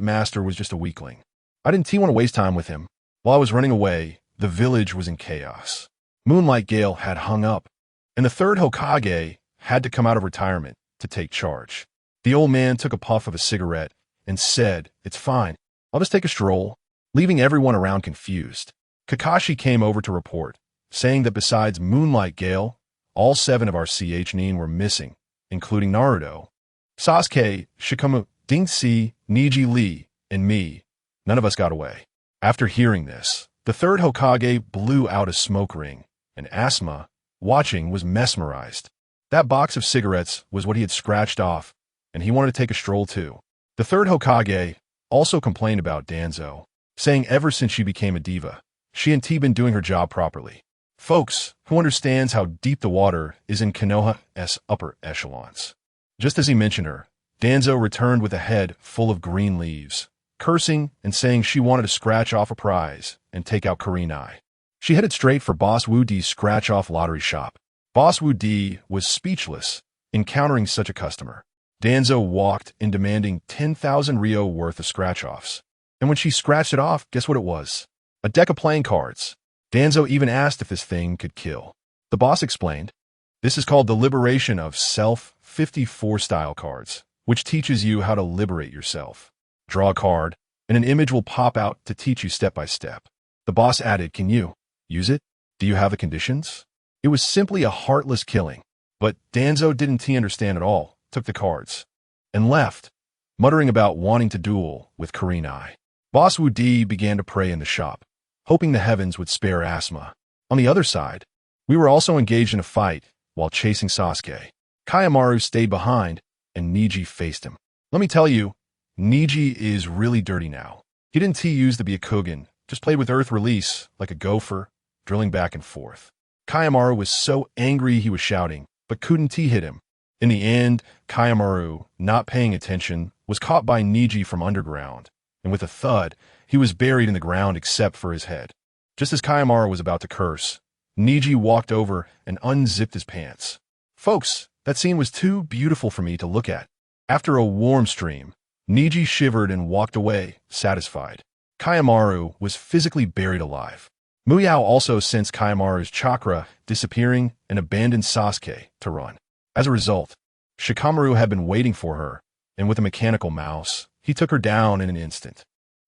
master was just a weakling. I didn't want to waste time with him. While I was running away, the village was in chaos. Moonlight Gale had hung up, and the third Hokage had to come out of retirement to take charge. The old man took a puff of a cigarette and said, "It's fine. I'll just take a stroll," leaving everyone around confused. Kakashi came over to report, saying that besides Moonlight Gale, all 7 of our CH9 were missing, including Naruto, Sasuke, Shikamaru, Dingxi, Niji Lee, and me. None of us got away. After hearing this, the third Hokage blew out a smoke ring, and Asuma, watching, was mesmerized. That box of cigarettes was what he had scratched off, and he wanted to take a stroll too. The third Hokage also complained about Danzo, saying ever since she became a diva, she and T been doing her job properly. Folks, who understands how deep the water is in Konoha's upper echelons. Just as he mentioned her, Danzo returned with a head full of green leaves, cursing and saying she wanted to scratch off a prize and take out Kurenai. She headed straight for Boss Wu D's scratch-off lottery shop. Boss Wu D was speechless, encountering such a customer. Danzo walked in demanding 10,000 Ryo worth of scratch-offs. And when she scratched it off, guess what it was? A deck of playing cards. Danzo even asked if this thing could kill. The boss explained, "This is called the Liberation of Self 54 style cards, which teaches you how to liberate yourself. Draw a card, and an image will pop out to teach you step by step." The boss added, "Can you use it? Do you have the conditions?" It was simply a heartless killing, but Danzo didn't understand at all, took the cards, and left, muttering about wanting to duel with Kurenai. Boss Wu D began to pray in the shop, hoping the heavens would spare Asuma. On the other side, we were also engaged in a fight while chasing Sasuke. Kayamaru stayed behind, and Niji faced him. Let me tell you, Niji is really dirty now. He didn't use to be a Kugan, just played with Earth Release like a gopher, drilling back and forth. Kayamaru was so angry he was shouting, but couldn't hit him. In the end, Kayamaru, not paying attention, was caught by Niji from underground, and with a thud, he was buried in the ground except for his head. Just as Kayamaru was about to curse, Niji walked over and unzipped his pants. Folks, that scene was too beautiful for me to look at. After a warm stream, Niji shivered and walked away, satisfied. Kayamaru was physically buried alive. Muyao also sensed Kayamaru's chakra disappearing and abandoned Sasuke to run. As a result, Shikamaru had been waiting for her, and with a mechanical mouse, he took her down in an instant.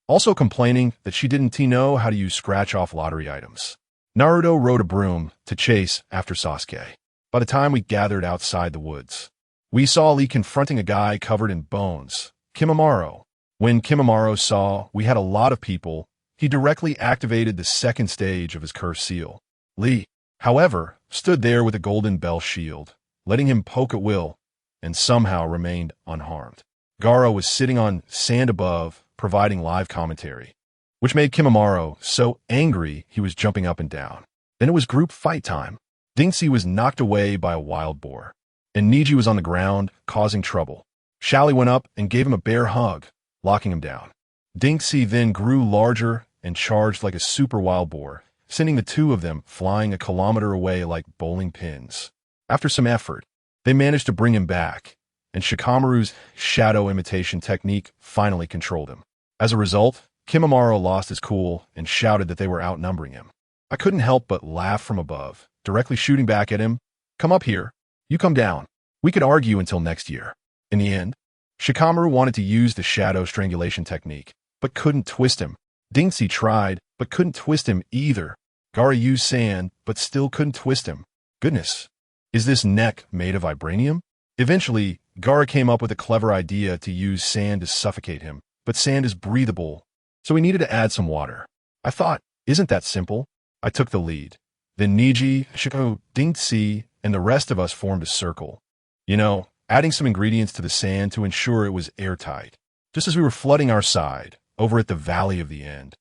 Also complaining that she didn't know how to use scratch-off lottery items. Naruto rode a broom to chase after Sasuke. By the time we gathered outside the woods, we saw Lee confronting a guy covered in bones, Kimimaro. When Kimimaro saw we had a lot of people, he directly activated the second stage of his curse seal. Lee, however, stood there with a golden bell shield, letting him poke at will, and somehow remained unharmed. Gaara was sitting on sand above, providing live commentary, which made Kimimaro so angry he was jumping up and down. Then it was group fight time. Dingxi was knocked away by a wild boar, and Niji was on the ground, causing trouble. Shally went up and gave him a bear hug, locking him down. Dingxi then grew larger and charged like a super wild boar, sending the two of them flying a kilometer away like bowling pins. After some effort, they managed to bring him back, and Shikamaru's shadow imitation technique finally controlled him. As a result, Kimimaro lost his cool and shouted that they were outnumbering him. I couldn't help but laugh from above, directly shooting back at him. "Come up here. You come down. We could argue until next year." In the end, Shikamaru wanted to use the shadow strangulation technique, but couldn't twist him. Dingxi tried, but couldn't twist him either. Gaara used sand, but still couldn't twist him. Goodness, is this neck made of vibranium? Eventually, Gaara came up with a clever idea to use sand to suffocate him, but sand is breathable, so he needed to add some water. I thought, isn't that simple? I took the lead. Then Niji, Shiko, Dingxi, and the rest of us formed a circle. You know, adding some ingredients to the sand to ensure it was airtight. Just as we were flooding our side, over at the Valley of the End,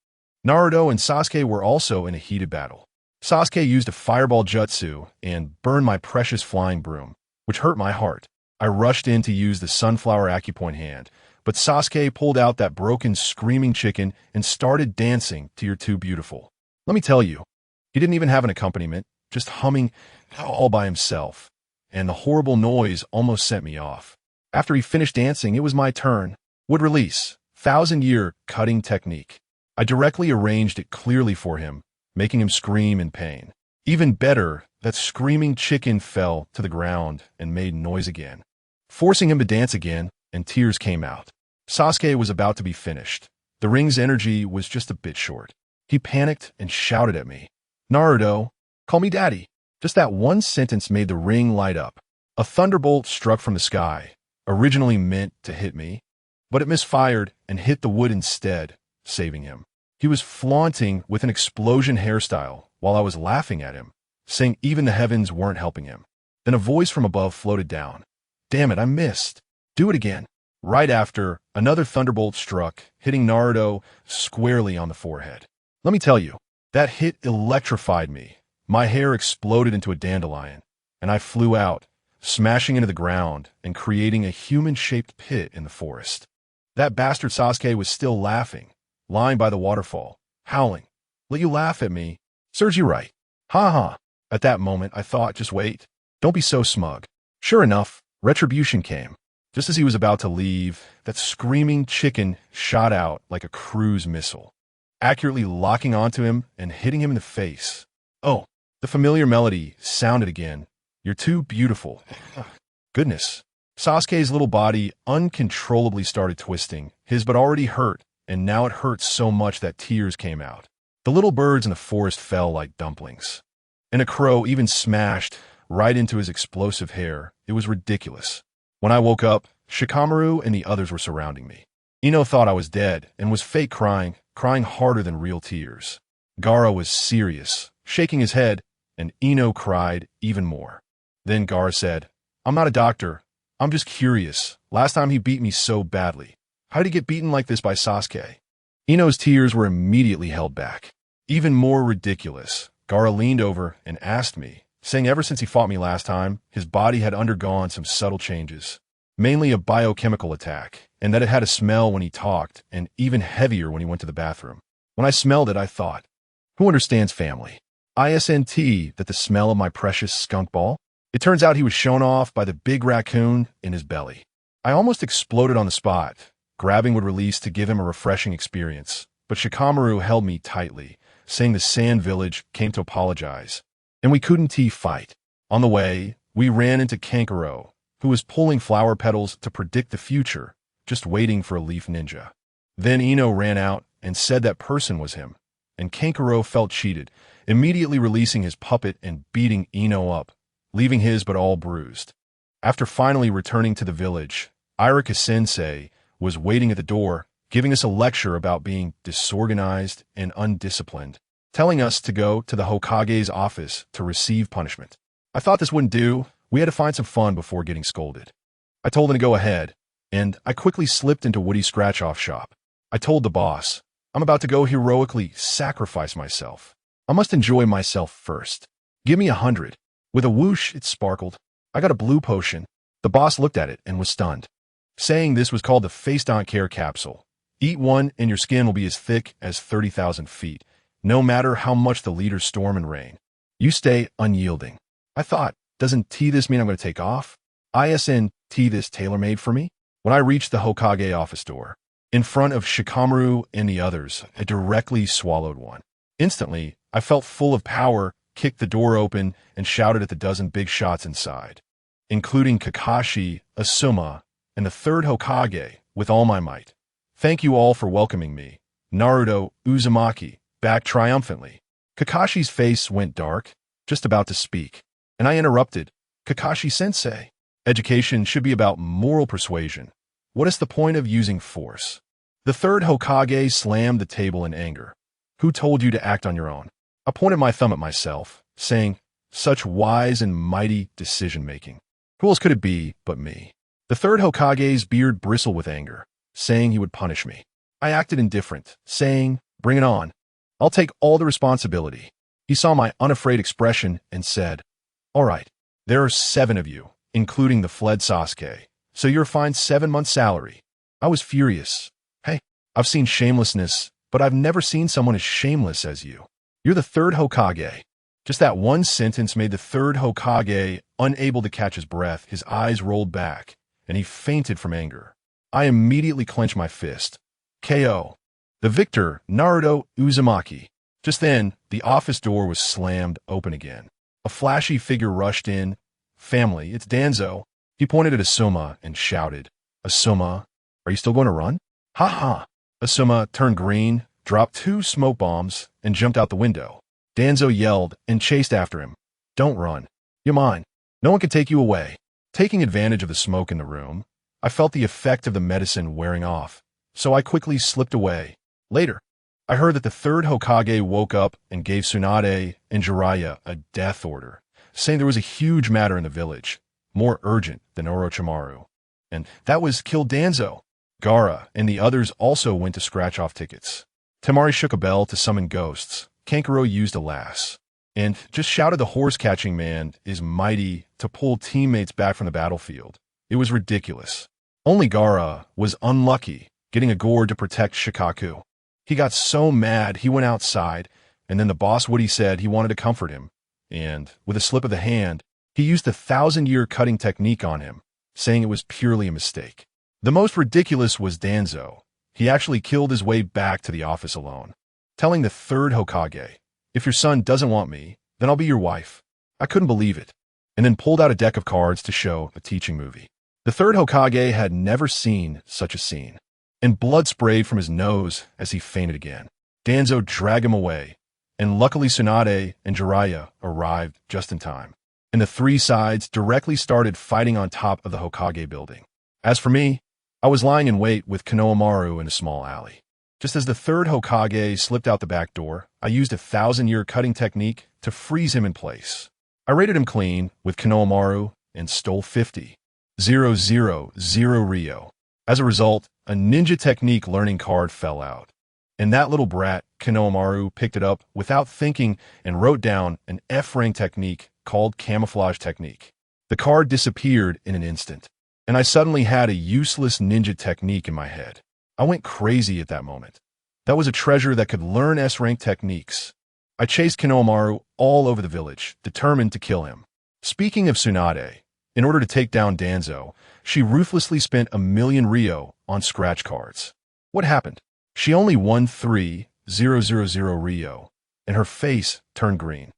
Naruto and Sasuke were also in a heated battle. Sasuke used a fireball jutsu and burned my precious flying broom, which hurt my heart. I rushed in to use the sunflower acupoint hand, but Sasuke pulled out that broken screaming chicken and started dancing to You're Too Beautiful. Let me tell you, he didn't even have an accompaniment, just humming all by himself, and the horrible noise almost sent me off. After he finished dancing, it was my turn. Would release, 1,000-year cutting technique. I directly arranged it clearly for him, making him scream in pain. Even better, that screaming chicken fell to the ground and made noise again, forcing him to dance again, and tears came out. Sasuke was about to be finished. The ring's energy was just a bit short. He panicked and shouted at me, "Naruto, call me daddy." Just that one sentence made the ring light up. A thunderbolt struck from the sky, originally meant to hit me, but it misfired and hit the wood instead, saving him. He was flaunting with an explosion hairstyle while I was laughing at him, saying even the heavens weren't helping him. Then a voice from above floated down. "Damn it, I missed. Do it again." Right after, another thunderbolt struck, hitting Naruto squarely on the forehead. Let me tell you, that hit electrified me. My hair exploded into a dandelion, and I flew out, smashing into the ground and creating a human-shaped pit in the forest. That bastard Sasuke was still laughing, lying by the waterfall, howling. "Let you laugh at me? Serves you right. Ha ha." At that moment, I thought, just wait. Don't be so smug. Sure enough, retribution came. Just as he was about to leave, that screaming chicken shot out like a cruise missile, accurately locking onto him and hitting him in the face. Oh, the familiar melody sounded again. "You're too beautiful." Goodness. Sasuke's little body uncontrollably started twisting, his butt already hurt, and now it hurt so much that tears came out. The little birds in the forest fell like dumplings, and a crow even smashed right into his explosive hair. It was ridiculous. When I woke up, Shikamaru and the others were surrounding me. Ino thought I was dead and was fake crying harder than real tears. Gaara was serious, shaking his head, and Ino cried even more. Then Gaara said, "I'm not a doctor. I'm just curious. Last time he beat me so badly. How did he get beaten like this by Sasuke?" Ino's tears were immediately held back. Even more ridiculous, Gaara leaned over and asked me, saying ever since he fought me last time, his body had undergone some subtle changes, mainly a biochemical attack, and that it had a smell when he talked, and even heavier when he went to the bathroom. When I smelled it, I thought, who understands family? ISNT that the smell of my precious skunk ball? It turns out he was shown off by the big raccoon in his belly. I almost exploded on the spot. Grabbing would release to give him a refreshing experience, but Shikamaru held me tightly, saying the Sand Village came to apologize, and we couldn't fight. On the way, we ran into Kankuro, who was pulling flower petals to predict the future, just waiting for a leaf ninja. Then Ino ran out and said that person was him, and Kankuro felt cheated, immediately releasing his puppet and beating Ino up, leaving his but all bruised. After finally returning to the village, Irika-sensei was waiting at the door, giving us a lecture about being disorganized and undisciplined, telling us to go to the Hokage's office to receive punishment. I thought this wouldn't do. We had to find some fun before getting scolded. I told him to go ahead, and I quickly slipped into Woody's scratch-off shop. I told the boss, I'm about to go heroically sacrifice myself. I must enjoy myself first. Give me 100. With a whoosh, it sparkled. I got a blue potion. The boss looked at it and was stunned, saying this was called the Face Don't Care capsule. Eat one and your skin will be as thick as 30,000 feet, no matter how much the leaders storm and rain. You stay unyielding. I thought, doesn't this mean I'm going to take off? ISNT this tailor-made for me? When I reached the Hokage office door, in front of Shikamaru and the others, I directly swallowed one. Instantly, I felt full of power, kicked the door open, and shouted at the dozen big shots inside, including Kakashi, Asuma, and the third Hokage, with all my might. Thank you all for welcoming me. Naruto Uzumaki, back triumphantly. Kakashi's face went dark, just about to speak, and I interrupted. Kakashi-sensei, education should be about moral persuasion. What is the point of using force? The third Hokage slammed the table in anger. Who told you to act on your own? I pointed my thumb at myself, saying, such wise and mighty decision-making. Who else could it be but me? The third Hokage's beard bristled with anger, saying he would punish me. I acted indifferent, saying, bring it on. I'll take all the responsibility. He saw my unafraid expression and said, "All right, there are 7 of you, including the fled Sasuke, so you're fined 7 months' salary." I was furious. "Hey, I've seen shamelessness, but I've never seen someone as shameless as you. You're the 3rd Hokage." Just that one sentence made the 3rd Hokage unable to catch his breath. His eyes rolled back, and he fainted from anger. I immediately clenched my fist. KO. The victor, Naruto Uzumaki. Just then, the office door was slammed open again. A flashy figure rushed in. "Family, it's Danzo." He pointed at Asuma and shouted, "Asuma, are you still going to run?" "Ha ha." Asuma turned green, dropped 2 smoke bombs, and jumped out the window. Danzo yelled and chased after him. "Don't run. You're mine. No one can take you away." Taking advantage of the smoke in the room, I felt the effect of the medicine wearing off, so I quickly slipped away. Later, I heard that the 3rd Hokage woke up and gave Tsunade and Jiraiya a death order, saying there was a huge matter in the village, more urgent than Orochimaru. And that was kill Danzo. Gaara and the others also went to scratch off tickets. Temari shook a bell to summon ghosts. Kankuro used a lass, and just shouted the horse-catching man is mighty to pull teammates back from the battlefield. It was ridiculous. Only Gaara was unlucky, getting a gourd to protect Shikaku. He got so mad he went outside, and then the boss Woody said he wanted to comfort him, and, with a slip of the hand, he used the 1,000-year cutting technique on him, saying it was purely a mistake. The most ridiculous was Danzo. He actually killed his way back to the office alone, telling the 3rd Hokage, "If your son doesn't want me, then I'll be your wife." I couldn't believe it, and then pulled out a deck of cards to show a teaching movie. The 3rd Hokage had never seen such a scene, and blood sprayed from his nose as he fainted again. Danzo dragged him away, and luckily Tsunade and Jiraiya arrived just in time, and the 3 sides directly started fighting on top of the Hokage building. As for me, I was lying in wait with Konohamaru in a small alley. Just as the 3rd Hokage slipped out the back door, I used a 1,000-year cutting technique to freeze him in place. I raided him clean with Konohamaru and stole 50,000 Ryo. As a result, a ninja technique learning card fell out, and that little brat, Konohamaru, picked it up without thinking and wrote down an F-rank technique called camouflage technique. The card disappeared in an instant, and I suddenly had a useless ninja technique in my head. I went crazy at that moment. That was a treasure that could learn S-rank techniques. I chased Konohamaru all over the village, determined to kill him. Speaking of Tsunade, in order to take down Danzo, she ruthlessly spent 1,000,000 Ryo on scratch cards. What happened? She only won 3,000 Ryo, and her face turned green.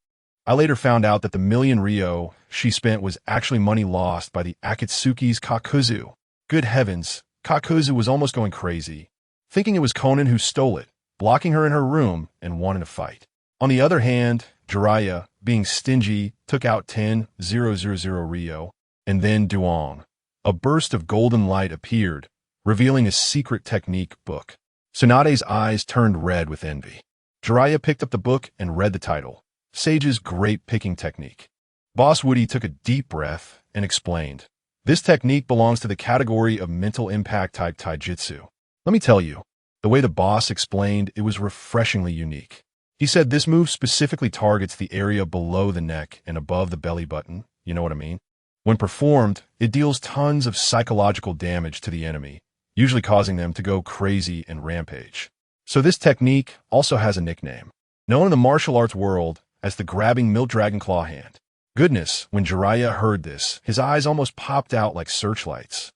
I later found out that the 1,000,000 Ryo she spent was actually money lost by the Akatsuki's Kakuzu. Good heavens, Kakuzu was almost going crazy, thinking it was Conan who stole it, blocking her in her room and wanting to fight. On the other hand, Jiraiya, being stingy, took out 10,000 Ryo, and then Duong. A burst of golden light appeared, revealing a secret technique book. Tsunade's eyes turned red with envy. Jiraiya picked up the book and read the title, Sage's Great Picking Technique. Boss Woody took a deep breath and explained, "This technique belongs to the category of mental impact type taijutsu." Let me tell you, the way the boss explained it was refreshingly unique. He said this move specifically targets the area below the neck and above the belly button, you know what I mean? When performed, it deals tons of psychological damage to the enemy, usually causing them to go crazy and rampage. So this technique also has a nickname, known in the martial arts world as the grabbing milk dragon claw hand. Goodness, when Jiraiya heard this, his eyes almost popped out like searchlights.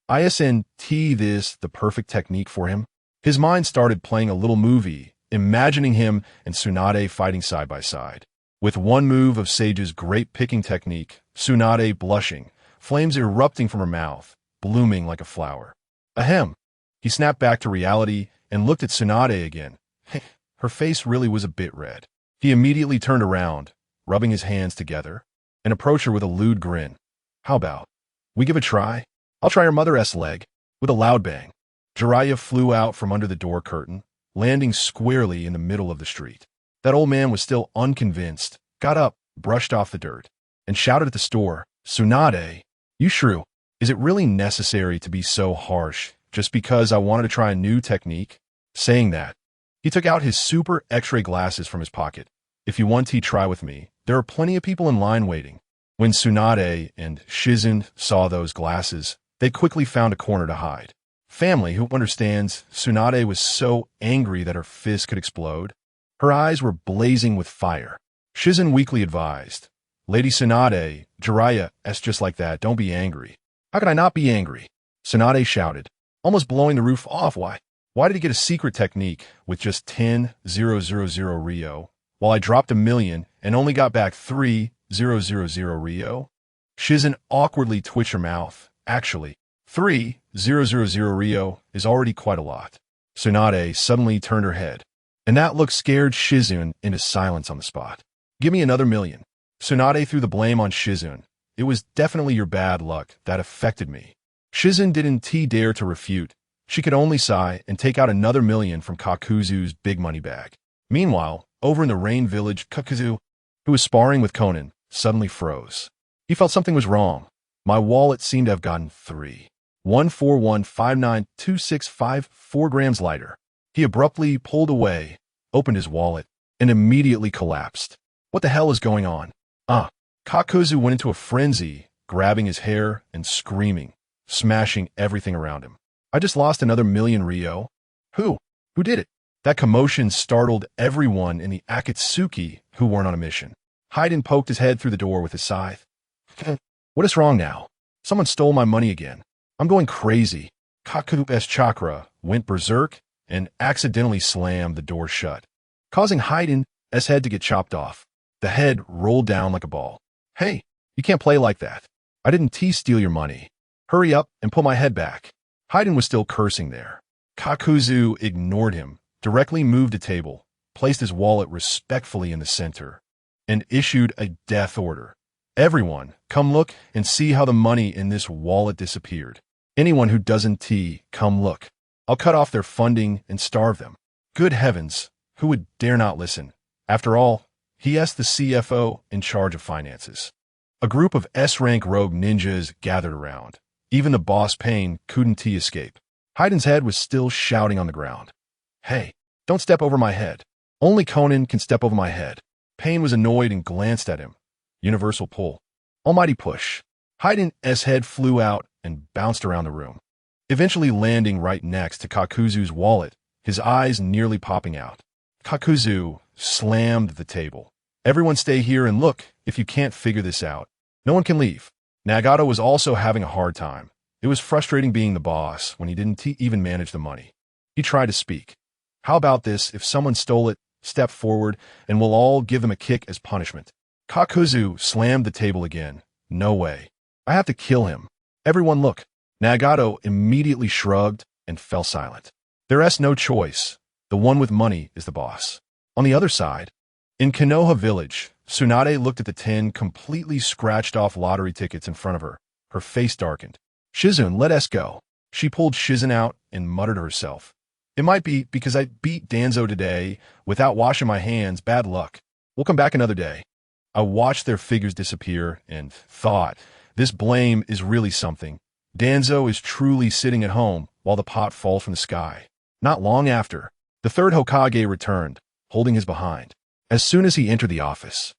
Isn't this the perfect technique for him? His mind started playing a little movie, imagining him and Tsunade fighting side by side. With one move of Sage's great picking technique, Tsunade blushing, flames erupting from her mouth, blooming like a flower. Ahem. He snapped back to reality and looked at Tsunade again. Her face really was a bit red. He immediately turned around, rubbing his hands together, and approached her with a lewd grin. "How about we give a try? I'll try your mother's leg." With a loud bang, Jiraiya flew out from under the door curtain, landing squarely in the middle of the street. That old man was still unconvinced, got up, brushed off the dirt, and shouted at the store, "Tsunade, you shrew, is it really necessary to be so harsh just because I wanted to try a new technique?" Saying that, he took out his super X-ray glasses from his pocket. If you want tea, try with me. There are plenty of people in line waiting. When Tsunade and Shizen saw those glasses, they quickly found a corner to hide. Family who understands, Tsunade was so angry that her fist could explode. Her eyes were blazing with fire. Shizen weakly advised, Lady Tsunade, Jiraiya's just like that, don't be angry. How could I not be angry? Tsunade shouted, almost blowing the roof off. Why did he get a secret technique with just 10,000 Rio, while I dropped 1,000,000 and only got back 3,000 Rio? Shizen awkwardly twitched her mouth. Actually, 3,000 Rio is already quite a lot. Tsunade suddenly turned her head, and that look scared Shizen into silence on the spot. Give me another 1,000,000. Tsunade threw the blame on Shizen. It was definitely your bad luck that affected me. Shizen didn't dare to refute. She could only sigh and take out another 1,000,000 from Kakuzu's big money bag. Meanwhile, over in the Rain Village, Kakuzu, who was sparring with Conan, suddenly froze. He felt something was wrong. My wallet seemed to have gotten 3,141,59,265 grams lighter. He abruptly pulled away, opened his wallet, and immediately collapsed. What the hell is going on? Kakuzu went into a frenzy, grabbing his hair and screaming, smashing everything around him. I just lost another 1,000,000 Rio. Who did it? That commotion startled everyone in the Akatsuki who weren't on a mission. Hayden poked his head through the door with his scythe. What is wrong now? Someone stole my money again. I'm going crazy. Kaku's chakra went berserk and accidentally slammed the door shut, causing Hayden's head to get chopped off. The head rolled down like a ball. Hey, you can't play like that. I didn't steal your money. Hurry up and pull my head back. Hayden was still cursing there. Kakuzu ignored him, directly moved a table, placed his wallet respectfully in the center, and issued a death order. Everyone, come look and see how the money in this wallet disappeared. Anyone who doesn't come look. I'll cut off their funding and starve them. Good heavens, who would dare not listen? After all, he asked the CFO in charge of finances. A group of S-rank rogue ninjas gathered around. Even the boss Pain couldn't escape. Hayden's head was still shouting on the ground. Hey, don't step over my head. Only Conan can step over my head. Pain was annoyed and glanced at him. Universal pull. Almighty push. Hayden's head flew out and bounced around the room, eventually landing right next to Kakuzu's wallet, his eyes nearly popping out. Kakuzu slammed the table. Everyone stay here and look if you can't figure this out. No one can leave. Nagato was also having a hard time. It was frustrating being the boss when he didn't even manage the money. He tried to speak. How about this? If someone stole it, step forward and we'll all give them a kick as punishment. Kakuzu slammed the table again. No way. I have to kill him. Everyone look. Nagato immediately shrugged and fell silent. There's no choice. The one with money is the boss. On the other side, in Konoha Village, Tsunade looked at the 10 completely scratched off lottery tickets in front of her. Her face darkened. Shizen, let us go. She pulled Shizen out and muttered to herself. It might be because I beat Danzo today without washing my hands. Bad luck. We'll come back another day. I watched their figures disappear and thought, this blame is really something. Danzo is truly sitting at home while the pot falls from the sky. Not long after, the third Hokage returned, holding his behind. As soon as he entered the office,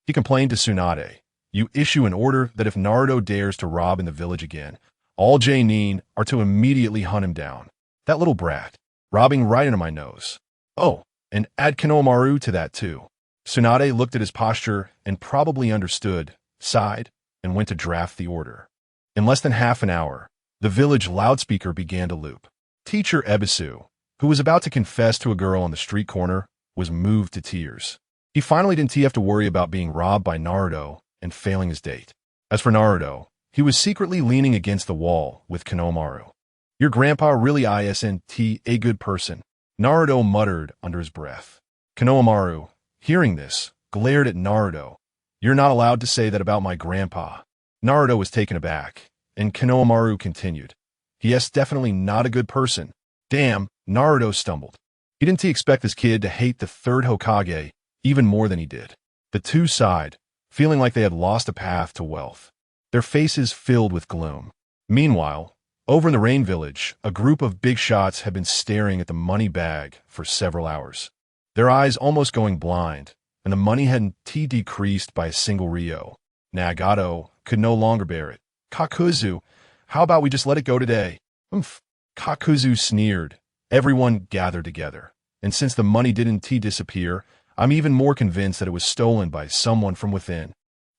he complained to Tsunade, you issue an order that if Naruto dares to rob in the village again, all J-nin are to immediately hunt him down. That little brat, robbing right into my nose. Oh, and add Konohamaru to that too. Tsunade looked at his posture and probably understood, sighed, and went to draft the order. In less than half an hour, the village loudspeaker began to loop. Teacher Ebisu, who was about to confess to a girl on the street corner, was moved to tears. He finally didn't have to worry about being robbed by Naruto and failing his date. As for Naruto, he was secretly leaning against the wall with Konohamaru. Your grandpa really isn't a good person, Naruto muttered under his breath. Konohamaru, hearing this, glared at Naruto. You're not allowed to say that about my grandpa. Naruto was taken aback, and Konohamaru continued. He's definitely not a good person. Damn, Naruto stumbled. He didn't expect this kid to hate the third Hokage even more than he did. The two sighed, feeling like they had lost a path to wealth. Their faces filled with gloom. Meanwhile, over in the Rain Village, a group of big shots had been staring at the money bag for several hours. Their eyes almost going blind, and the money hadn't decreased by a single Rio. Nagato could no longer bear it. Kakuzu, how about we just let it go today? Oomph. Kakuzu sneered. Everyone gathered together, and since the money didn't disappear, I'm even more convinced that it was stolen by someone from within.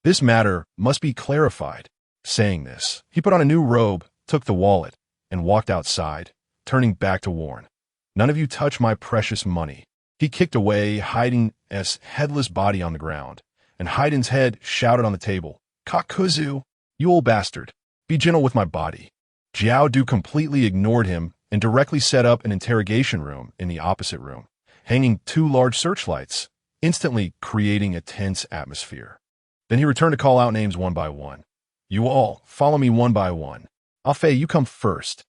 This matter must be clarified. Saying this, he put on a new robe, took the wallet, and walked outside, turning back to warn. None of you touch my precious money. He kicked away, Haiden's headless body on the ground, and Haiden's head shouted on the table, Kakuzu, you old bastard, be gentle with my body. Jiao Du completely ignored him and directly set up an interrogation room in the opposite room, hanging 2 large searchlights, instantly creating a tense atmosphere. Then he returned to call out names one by one. You all, follow me one by one. Alfei, you come first.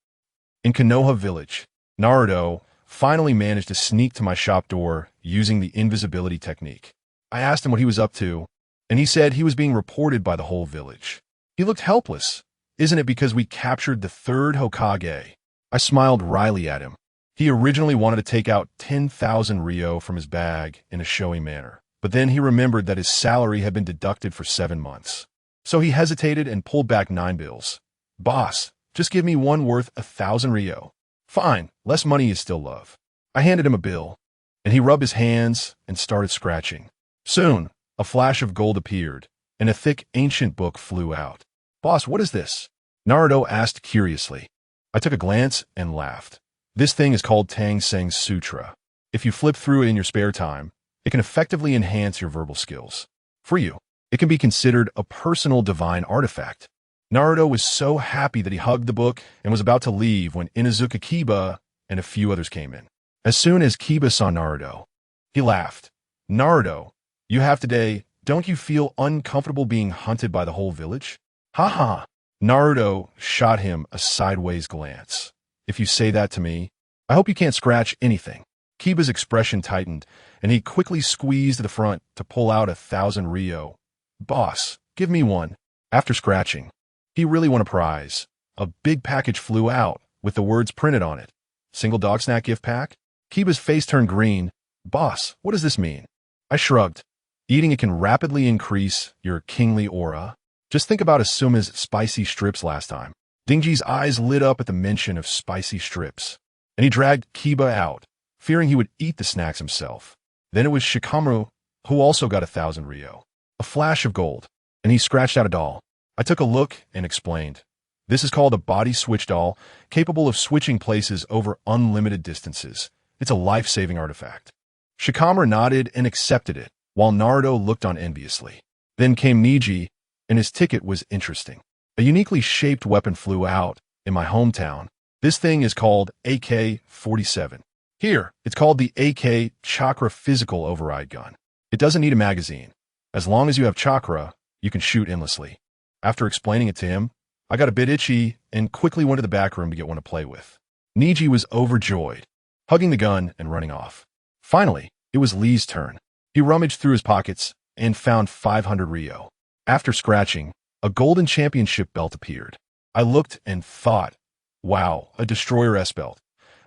In Konoha Village, Naruto finally managed to sneak to my shop door using the invisibility technique. I asked him what he was up to, and he said he was being reported by the whole village. He looked helpless. Isn't it because we captured the 3rd Hokage? I smiled wryly at him. He originally wanted to take out 10,000 Ryo from his bag in a showy manner, but then he remembered that his salary had been deducted for 7 months. So he hesitated and pulled back 9 bills. Boss, just give me one worth 1,000 Ryo. Fine, less money is still love. I handed him a bill, and he rubbed his hands and started scratching. Soon, a flash of gold appeared, and a thick ancient book flew out. Boss, what is this? Naruto asked curiously. I took a glance and laughed. This thing is called Tang Seng Sutra. If you flip through it in your spare time, it can effectively enhance your verbal skills. For you, it can be considered a personal divine artifact. Naruto was so happy that he hugged the book and was about to leave when Inuzuka Kiba and a few others came in. As soon as Kiba saw Naruto, he laughed. Naruto, you have today, don't you feel uncomfortable being hunted by the whole village? Ha ha. Naruto shot him a sideways glance. If you say that to me, I hope you can't scratch anything. Kiba's expression tightened, and he quickly squeezed the front to pull out 1,000 Ryo. Boss, give me one. After scratching, he really won a prize. A big package flew out, with the words printed on it. Single dog snack gift pack? Kiba's face turned green. Boss, what does this mean? I shrugged. Eating it can rapidly increase your kingly aura. Just think about Asuma's spicy strips last time. Dingji's eyes lit up at the mention of spicy strips, and he dragged Kiba out, fearing he would eat the snacks himself. Then it was Shikamaru, who also got 1,000 Ryo. A flash of gold, and he scratched out a doll. I took a look and explained. This is called a body switch doll, capable of switching places over unlimited distances. It's a life-saving artifact. Shikamaru nodded and accepted it, while Naruto looked on enviously. Then came Neji, and his ticket was interesting. A uniquely shaped weapon flew out in my hometown. This thing is called AK-47. Here, it's called the AK Chakra Physical Override Gun. It doesn't need a magazine. As long as you have chakra, you can shoot endlessly. After explaining it to him, I got a bit itchy and quickly went to the back room to get one to play with. Neji was overjoyed, hugging the gun and running off. Finally, it was Lee's turn. He rummaged through his pockets and found 500 Ryo. After scratching, a golden championship belt appeared. I looked and thought, wow, a destroyer S belt.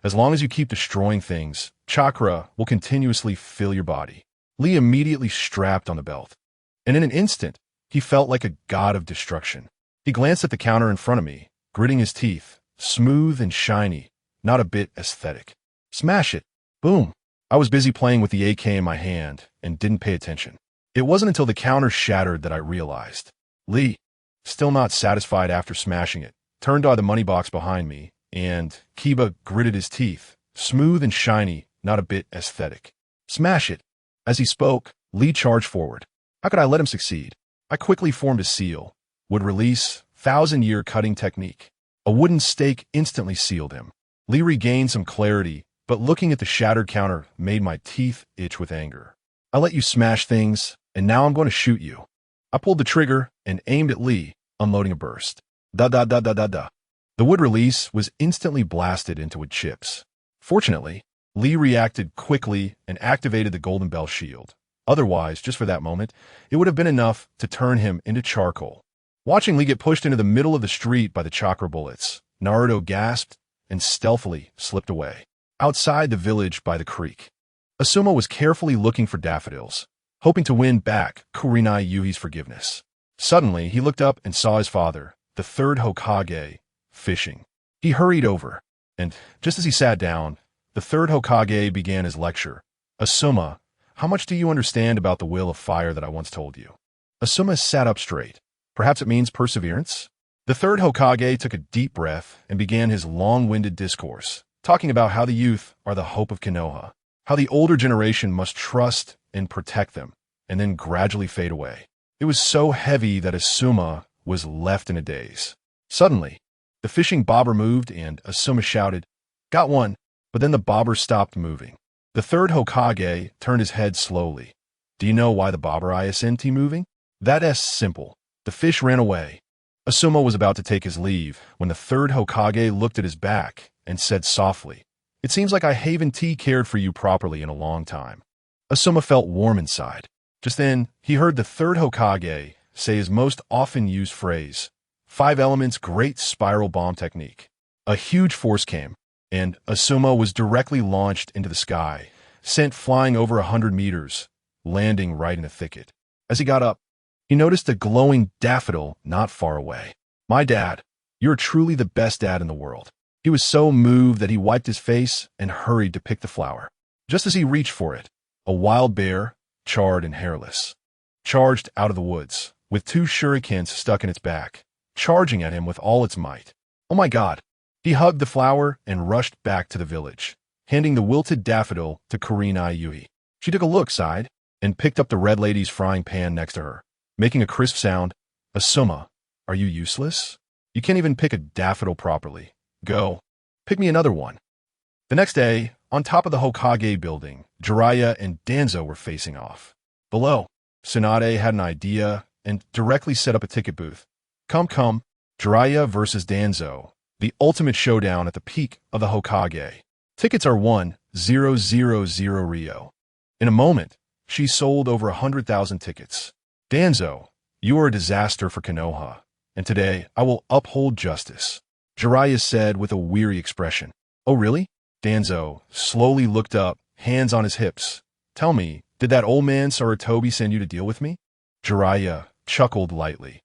As long as you keep destroying things, chakra will continuously fill your body. Lee immediately strapped on the belt, and in an instant, he felt like a god of destruction. He glanced at the counter in front of me, gritting his teeth, smooth and shiny, not a bit aesthetic. Smash it. Boom. I was busy playing with the AK in my hand and didn't pay attention. It wasn't until the counter shattered that I realized. Lee, still not satisfied after smashing it, turned on the money box behind me, and Kiba gritted his teeth, smooth and shiny, not a bit aesthetic. Smash it. As he spoke, Lee charged forward. How could I let him succeed? I quickly formed a seal. Would release, 1,000-year cutting technique. A wooden stake instantly sealed him. Lee regained some clarity, but looking at the shattered counter made my teeth itch with anger. I let you smash things, and now I'm going to shoot you. I pulled the trigger and aimed at Lee, unloading a burst. Da-da-da-da-da-da. The wood release was instantly blasted into wood chips. Fortunately, Lee reacted quickly and activated the golden bell shield. Otherwise, just for that moment, it would have been enough to turn him into charcoal. Watching Lee get pushed into the middle of the street by the chakra bullets, Naruto gasped and stealthily slipped away. Outside the village by the creek, Asuma was carefully looking for daffodils. hoping to win back Kurenai Yuhi's forgiveness. Suddenly, he looked up and saw his father, the third Hokage, fishing. He hurried over, and just as he sat down, the third Hokage began his lecture. Asuma, how much do you understand about the will of fire that I once told you? Asuma sat up straight. Perhaps it means perseverance? The third Hokage took a deep breath and began his long-winded discourse, talking about how the youth are the hope of Konoha, how the older generation must trust and protect them, and then gradually fade away. It was so heavy that Asuma was left in a daze. Suddenly, the fishing bobber moved and Asuma shouted, "Got one," but then the bobber stopped moving. The third Hokage turned his head slowly. Do you know why the bobber isn't moving? That's simple. The fish ran away. Asuma was about to take his leave when the third Hokage looked at his back and said softly, "It seems like I haven't cared for you properly in a long time." Asuma felt warm inside. Just then, he heard the third Hokage say his most often used phrase, "Five Elements Great Spiral Bomb Technique." A huge force came, and Asuma was directly launched into the sky, sent flying over 100 meters, landing right in a thicket. As he got up, he noticed a glowing daffodil not far away. "My dad, you're truly the best dad in the world." He was so moved that he wiped his face and hurried to pick the flower. Just as he reached for it, a wild bear, charred and hairless, charged out of the woods, with 2 shurikens stuck in its back, charging at him with all its might. Oh my God! He hugged the flower and rushed back to the village, handing the wilted daffodil to Kurenai Yuhi. She took a look, sighed, and picked up the red lady's frying pan next to her, making a crisp sound. "Asuma, are you useless? You can't even pick a daffodil properly. Go, pick me another one." The next day, on top of the Hokage building, Jiraiya and Danzo were facing off. Below, Tsunade had an idea and directly set up a ticket booth. Come, Jiraiya versus Danzo, the ultimate showdown at the peak of the Hokage. Tickets are 1,000 Rio. In a moment, she sold over 100,000 tickets. "Danzo, you are a disaster for Konoha, and today I will uphold justice," Jiraiya said with a weary expression. "Oh really?" Danzo slowly looked up, hands on his hips. "Tell me, did that old man Sarutobi send you to deal with me?" Jiraiya chuckled lightly.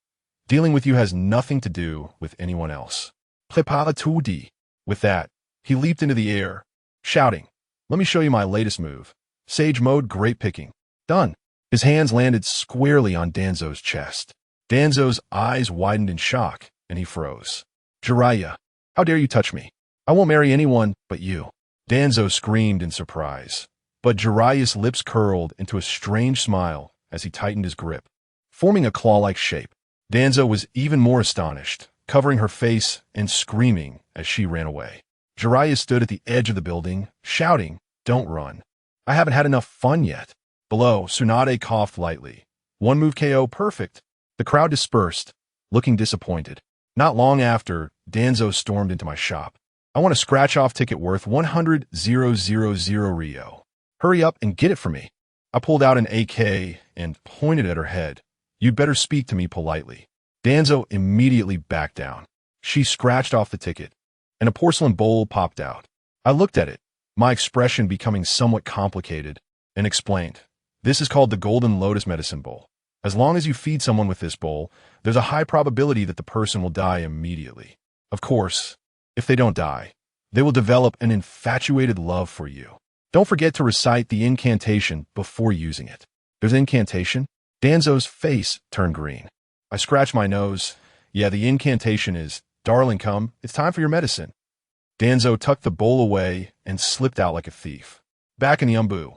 "Dealing with you has nothing to do with anyone else." Prepara tudi. With that, he leaped into the air, shouting, "Let me show you my latest move. Sage mode, great picking." Done. His hands landed squarely on Danzo's chest. Danzo's eyes widened in shock, and he froze. "Jiraiya, how dare you touch me? I won't marry anyone but you." Danzo screamed in surprise, but Jiraiya's lips curled into a strange smile as he tightened his grip, forming a claw-like shape. Danzo was even more astonished, covering her face and screaming as she ran away. Jiraiya stood at the edge of the building, shouting, "Don't run. I haven't had enough fun yet." Below, Tsunade coughed lightly. "One move KO, perfect." The crowd dispersed, looking disappointed. Not long after, Danzo stormed into my shop. "I want a scratch-off ticket worth 100,000 Rio. Hurry up and get it for me." I pulled out an AK and pointed at her head. "You'd better speak to me politely." Danzo immediately backed down. She scratched off the ticket, and a porcelain bowl popped out. I looked at it, my expression becoming somewhat complicated, and explained, "This is called the Golden Lotus Medicine Bowl. As long as you feed someone with this bowl, there's a high probability that the person will die immediately. Of course, if they don't die, they will develop an infatuated love for you. Don't forget to recite the incantation before using it." "There's an incantation?" Danzo's face turned green. I scratched my nose. "Yeah, the incantation is, 'Darling, come, it's time for your medicine.'" Danzo tucked the bowl away and slipped out like a thief. Back in the umbu,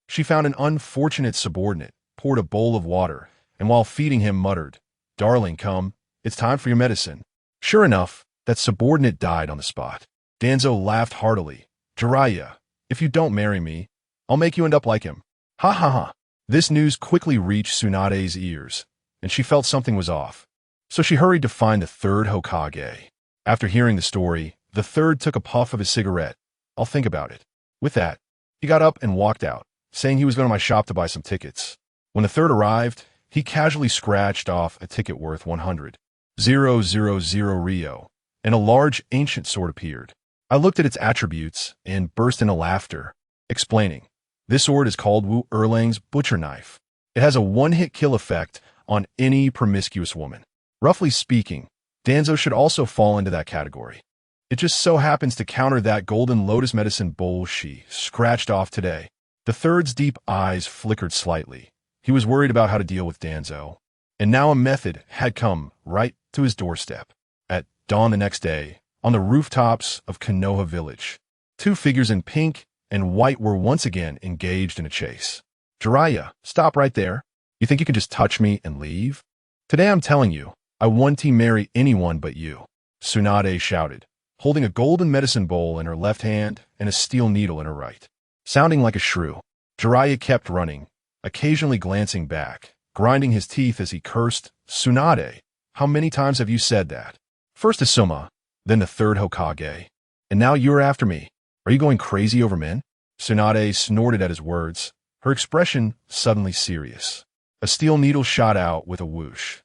she found an unfortunate subordinate, poured a bowl of water, and while feeding him muttered, "Darling, come, it's time for your medicine." Sure enough, that subordinate died on the spot. Danzo laughed heartily. "Jiraiya, if you don't marry me, I'll make you end up like him." Ha ha ha. This news quickly reached Tsunade's ears, and she felt something was off. So she hurried to find the third Hokage. After hearing the story, the third took a puff of his cigarette. "I'll think about it." With that, he got up and walked out, saying he was going to my shop to buy some tickets. When the third arrived, he casually scratched off a ticket worth 100,000 Rio, and a large ancient sword appeared. I looked at its attributes and burst into laughter, explaining, "This sword is called Wu Erlang's butcher knife. It has a one-hit kill effect on any promiscuous woman. Roughly speaking, Danzo should also fall into that category. It just so happens to counter that golden lotus medicine bowl she scratched off today. The third's deep eyes flickered slightly. He was worried about how to deal with Danzo. And now a method had come right to his doorstep. At dawn the next day, on the rooftops of Konoha Village, two figures in pink and white were once again engaged in a chase. Jiraiya, stop right there. You think you can just touch me and leave? Today I'm telling you, I want to marry anyone but you, Tsunade shouted, holding a golden medicine bowl in her left hand and a steel needle in her right. Sounding like a shrew, Jiraiya kept running, occasionally glancing back, grinding his teeth as he cursed, Tsunade, how many times have you said that? First Asuma, then the third Hokage. And now you're after me. Are you going crazy over men? Tsunade snorted at his words, her expression suddenly serious. A steel needle shot out with a whoosh,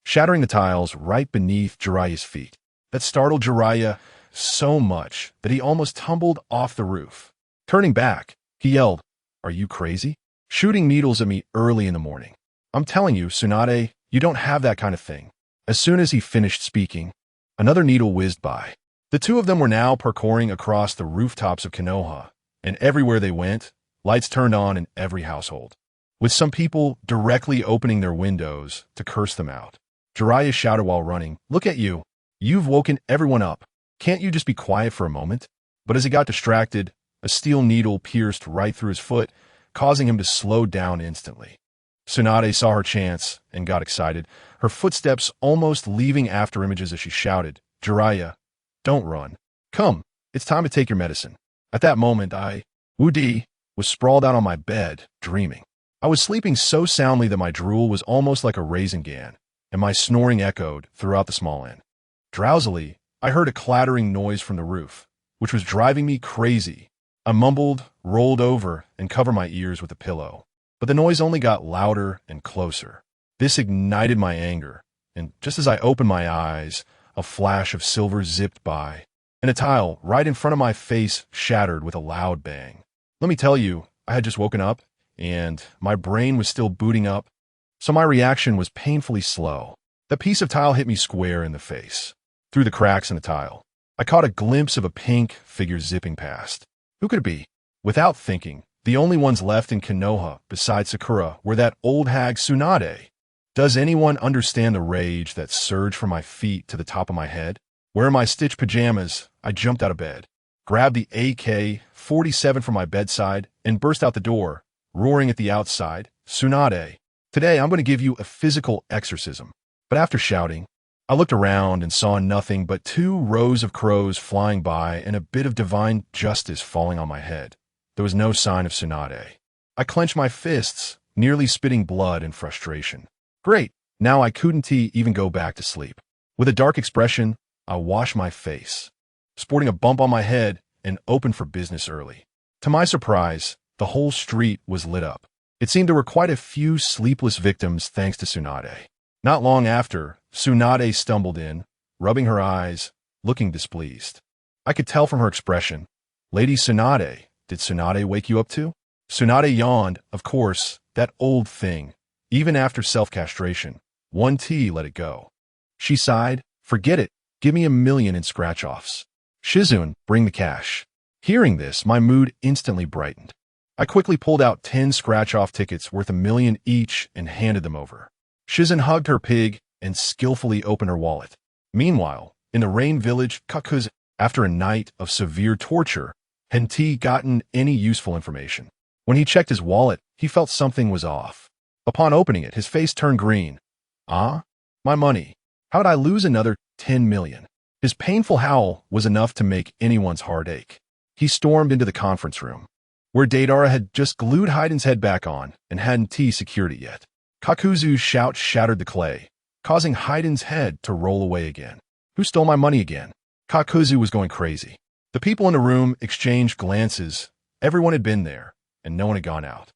shattering the tiles right beneath Jiraiya's feet. That startled Jiraiya so much that he almost tumbled off the roof. Turning back, he yelled, "Are you crazy? Shooting needles at me early in the morning. I'm telling you, Tsunade, you don't have that kind of thing." As soon as he finished speaking, another needle whizzed by. The two of them were now parkouring across the rooftops of Konoha, and everywhere they went, lights turned on in every household, with some people directly opening their windows to curse them out. Jiraiya shouted while running, "Look at you. You've woken everyone up. Can't you just be quiet for a moment?" But as he got distracted, a steel needle pierced right through his foot, causing him to slow down instantly. Tsunade saw her chance and got excited, her footsteps almost leaving after images as she shouted, "Jiraiya, don't run. Come, it's time to take your medicine." At that moment, Woody, was sprawled out on my bed, dreaming. I was sleeping so soundly that my drool was almost like a raisin gan, and my snoring echoed throughout the small inn. Drowsily, I heard a clattering noise from the roof, which was driving me crazy. I mumbled, rolled over, and covered my ears with a pillow. But the noise only got louder and closer. This ignited my anger, and just as I opened my eyes, a flash of silver zipped by, and a tile right in front of my face shattered with a loud bang. Let me tell you, I had just woken up, and my brain was still booting up, so my reaction was painfully slow. The piece of tile hit me square in the face. Through the cracks in the tile, I caught a glimpse of a pink figure zipping past. Who could it be? Without thinking, the only ones left in Konoha besides Sakura were that old hag Tsunade. Does anyone understand the rage that surged from my feet to the top of my head? Wearing my stitched pajamas, I jumped out of bed, grabbed the AK-47 from my bedside, and burst out the door, roaring at the outside, "Tsunade, today I'm going to give you a physical exorcism." But after shouting, I looked around and saw nothing but 2 rows of crows flying by and a bit of divine justice falling on my head. There was no sign of Tsunade. I clenched my fists, nearly spitting blood in frustration. Great, now I couldn't even go back to sleep. With a dark expression, I washed my face, sporting a bump on my head, and opened for business early. To my surprise, the whole street was lit up. It seemed there were quite a few sleepless victims thanks to Tsunade. Not long after, Tsunade stumbled in, rubbing her eyes, looking displeased. I could tell from her expression. "Lady Tsunade, did Tsunade wake you up too?" Tsunade yawned, of course, that old thing. Even after self-castration, 1T let it go. She sighed, "Forget it, give me $1 million in scratch-offs. Shizune, bring the cash." Hearing this, my mood instantly brightened. I quickly pulled out 10 scratch-off tickets worth $1 million each and handed them over. Shizune hugged her pig and skillfully opened her wallet. Meanwhile, in the Rain Village, Kakuzu, after a night of severe torture, hadn't gotten any useful information. When he checked his wallet, he felt something was off. Upon opening it, his face turned green. "Ah? My money. How'd I lose another 10 million? His painful howl was enough to make anyone's heart ache. He stormed into the conference room, where Deidara had just glued Heiden's head back on and hadn't secured it yet. Kakuzu's shout shattered the clay, causing Heiden's head to roll away again. "Who stole my money again?" Kakuzu was going crazy. The people in the room exchanged glances. Everyone had been there, and no one had gone out.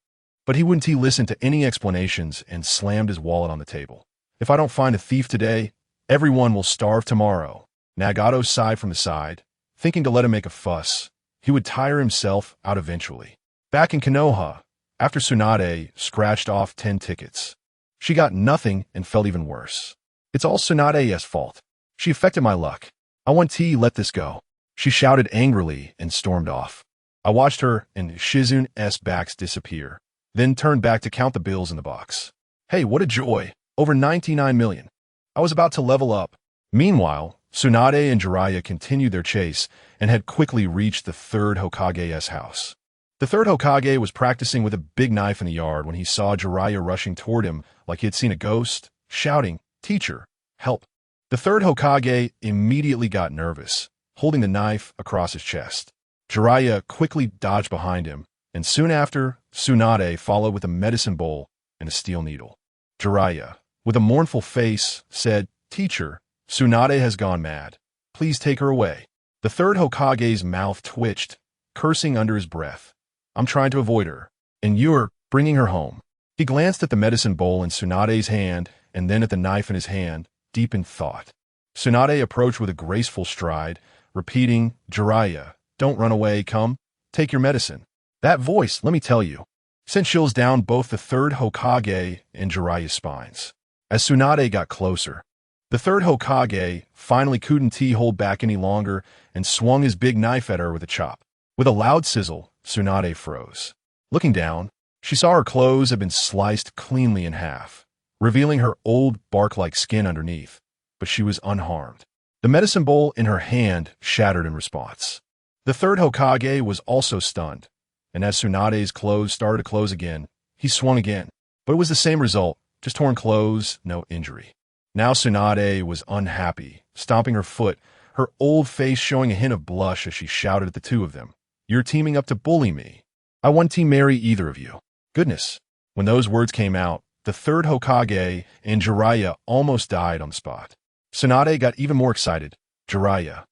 But he wouldn't listen to any explanations and slammed his wallet on the table. "If I don't find a thief today, everyone will starve tomorrow." Nagato sighed from the side, thinking to let him make a fuss. He would tire himself out eventually. Back in Konoha, after Tsunade scratched off 10 tickets. She got nothing and felt even worse. It's all Tsunade's fault. She affected my luck. I want to let this go. She shouted angrily and stormed off. I watched her and Shizune's backs disappear, then turned back to count the bills in the box. Hey, what a joy! Over 99 million. I was about to level up. Meanwhile, Tsunade and Jiraiya continued their chase and had quickly reached the third Hokage's house. The third Hokage was practicing with a big knife in the yard when he saw Jiraiya rushing toward him like he had seen a ghost, shouting, "Teacher, help!" The third Hokage immediately got nervous, holding the knife across his chest. Jiraiya quickly dodged behind him, and soon after, Tsunade followed with a medicine bowl and a steel needle. Jiraiya, with a mournful face, said, "Teacher, Tsunade has gone mad. Please take her away." The third Hokage's mouth twitched, cursing under his breath. "I'm trying to avoid her, and you're bringing her home." He glanced at the medicine bowl in Tsunade's hand and then at the knife in his hand, deep in thought. Tsunade approached with a graceful stride, repeating, "Jiraiya, don't run away, come, take your medicine." That voice, let me tell you, sent chills down both the third Hokage and Jiraiya's spines. As Tsunade got closer, the third Hokage finally couldn't hold back any longer and swung his big knife at her with a chop. With a loud sizzle, Tsunade froze. Looking down, she saw her clothes had been sliced cleanly in half, revealing her old bark-like skin underneath, but she was unharmed. The medicine bowl in her hand shattered in response. The third Hokage was also stunned, and as Tsunade's clothes started to close again, he swung again. But it was the same result, just torn clothes, no injury. Now Tsunade was unhappy, stomping her foot, her old face showing a hint of blush as she shouted at the two of them. "You're teaming up to bully me. I wouldn't marry either of you." Goodness. When those words came out, the third Hokage and Jiraiya almost died on the spot. Tsunade got even more excited. "Jiraiya,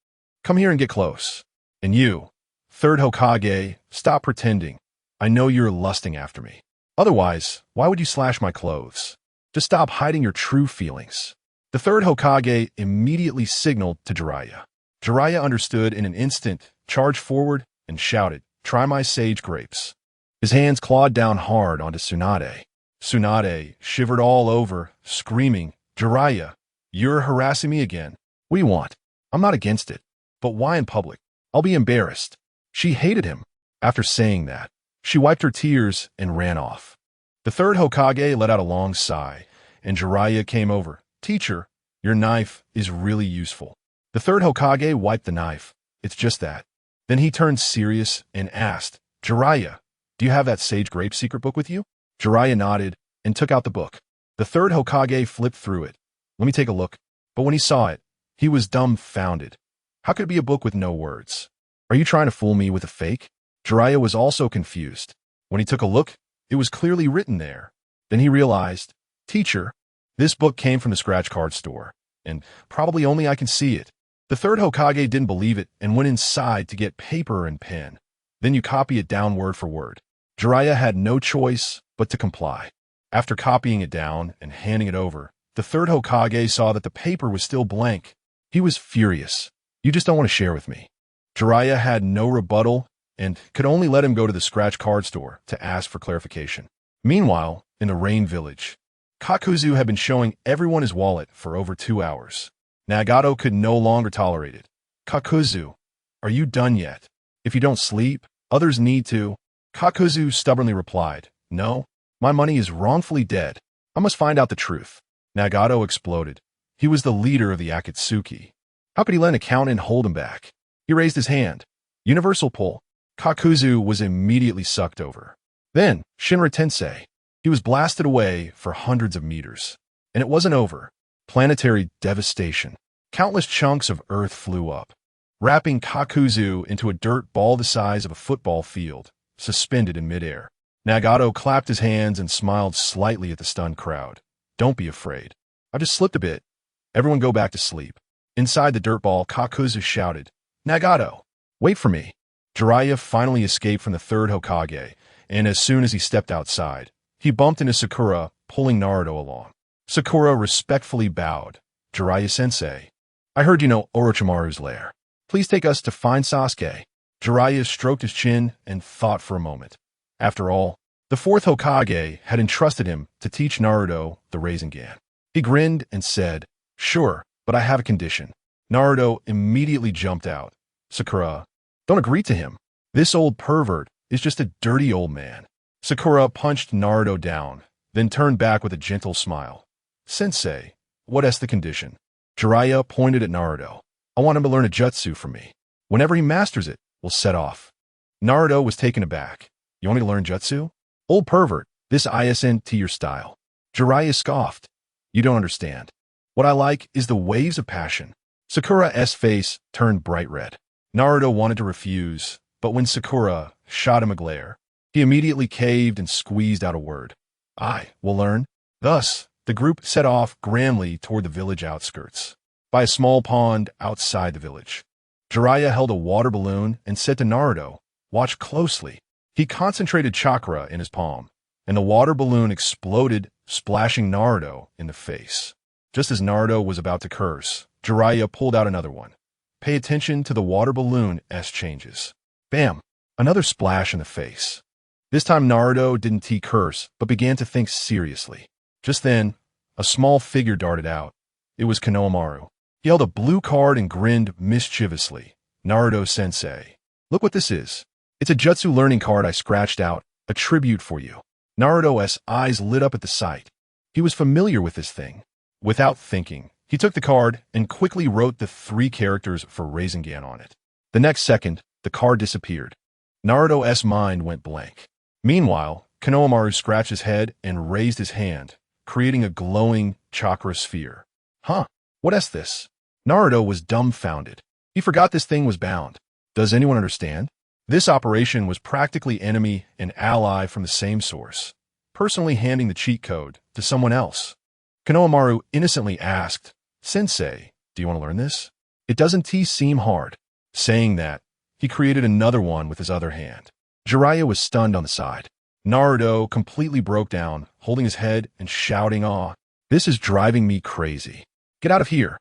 come here and get close. And you, third Hokage, stop pretending. I know you're lusting after me. Otherwise, why would you slash my clothes? Just stop hiding your true feelings." The third Hokage immediately signaled to Jiraiya. Jiraiya understood in an instant, charged forward, and shouted, "Try my sage grapes." His hands clawed down hard onto Tsunade. Tsunade shivered all over, screaming, "Jiraiya, you're harassing me again. What do you want? I'm not against it. But why in public? I'll be embarrassed." She hated him. After saying that, she wiped her tears and ran off. The third Hokage let out a long sigh, and Jiraiya came over. "Teacher, your knife is really useful." The third Hokage wiped the knife. "It's just that." Then he turned serious and asked, "Jiraiya, do you have that sage grape secret book with you?" Jiraiya nodded and took out the book. The third Hokage flipped through it. "Let me take a look." But when he saw it, he was dumbfounded. How could it be a book with no words? Are you trying to fool me with a fake? Jiraiya was also confused. When he took a look, it was clearly written there. Then he realized, "Teacher, this book came from the scratch card store, and probably only I can see it." The third Hokage didn't believe it and went inside to get paper and pen. Then you copy it down word for word. Jiraiya had no choice but to comply. After copying it down and handing it over, the third Hokage saw that the paper was still blank. He was furious. "You just don't want to share with me." Jiraiya had no rebuttal and could only let him go to the scratch card store to ask for clarification. Meanwhile, in the Rain Village, Kakuzu had been showing everyone his wallet for over 2 hours. Nagato could no longer tolerate it. "Kakuzu, are you done yet? If you don't sleep, others need to." Kakuzu stubbornly replied, "No, my money is wrongfully dead. I must find out the truth." Nagato exploded. He was the leader of the Akatsuki. How could he let an accountant hold him back? He raised his hand. Universal pull. Kakuzu was immediately sucked over. Then, Shinra Tensei. He was blasted away for hundreds of meters. And it wasn't over. Planetary devastation. Countless chunks of Earth flew up, wrapping Kakuzu into a dirt ball the size of a football field, suspended in midair. Nagato clapped his hands and smiled slightly at the stunned crowd. "Don't be afraid. I just slipped a bit. Everyone go back to sleep." Inside the dirt ball, Kakuzu shouted, "Nagato, wait for me." Jiraiya finally escaped from the third Hokage, and as soon as he stepped outside, he bumped into Sakura, pulling Naruto along. Sakura respectfully bowed. "Jiraiya-sensei, I heard you know Orochimaru's lair. Please take us to find Sasuke." Jiraiya stroked his chin and thought for a moment. After all, The fourth Hokage had entrusted him to teach Naruto the Rasengan. He grinned and said, "Sure, but I have a condition." Naruto immediately jumped out. "Sakura, don't agree to him. This old pervert is just a dirty old man." Sakura punched Naruto down, then turned back with a gentle smile. "Sensei, what's the condition?" Jiraiya pointed at Naruto. "I want him to learn a jutsu from me. Whenever he masters it, we'll set off." Naruto was taken aback. "You want me to learn jutsu? Old pervert, this isn't your style." Jiraiya scoffed. "You don't understand. What I like is the waves of passion." Sakura's face turned bright red. Naruto wanted to refuse, but when Sakura shot him a glare, he immediately caved and squeezed out a word. "I will learn." Thus, the group set off grandly toward the village outskirts. By a small pond outside the village, Jiraiya held a water balloon and said to Naruto, "Watch closely." He concentrated chakra in his palm, and the water balloon exploded, splashing Naruto in the face. Just as Naruto was about to curse, Jiraiya pulled out another one. Pay attention to the water balloon's changes. Bam! Another splash in the face. This time Naruto didn't curse, but began to think seriously. Just then, a small figure darted out. It was Konohamaru. He held a blue card and grinned mischievously. "Naruto-sensei, look what this is. It's a jutsu learning card I scratched out, a tribute for you." Naruto's eyes lit up at the sight. He was familiar with this thing. Without thinking, he took the card and quickly wrote the 3 characters for Rasengan on it. The next second, the card disappeared. Naruto's mind went blank. Meanwhile, Konohamaru scratched his head and raised his hand, creating a glowing chakra sphere. "Huh? What's this?" Naruto was dumbfounded. He forgot this thing was bound. Does anyone understand? This operation was practically enemy and ally from the same source, personally handing the cheat code to someone else. Konohamaru innocently asked, "Sensei, do you want to learn this? It doesn't seem hard." Saying that, he created another one with his other hand. Jiraiya was stunned on the side. Naruto completely broke down, holding his head and shouting, "Aw, this is driving me crazy. Get out of here."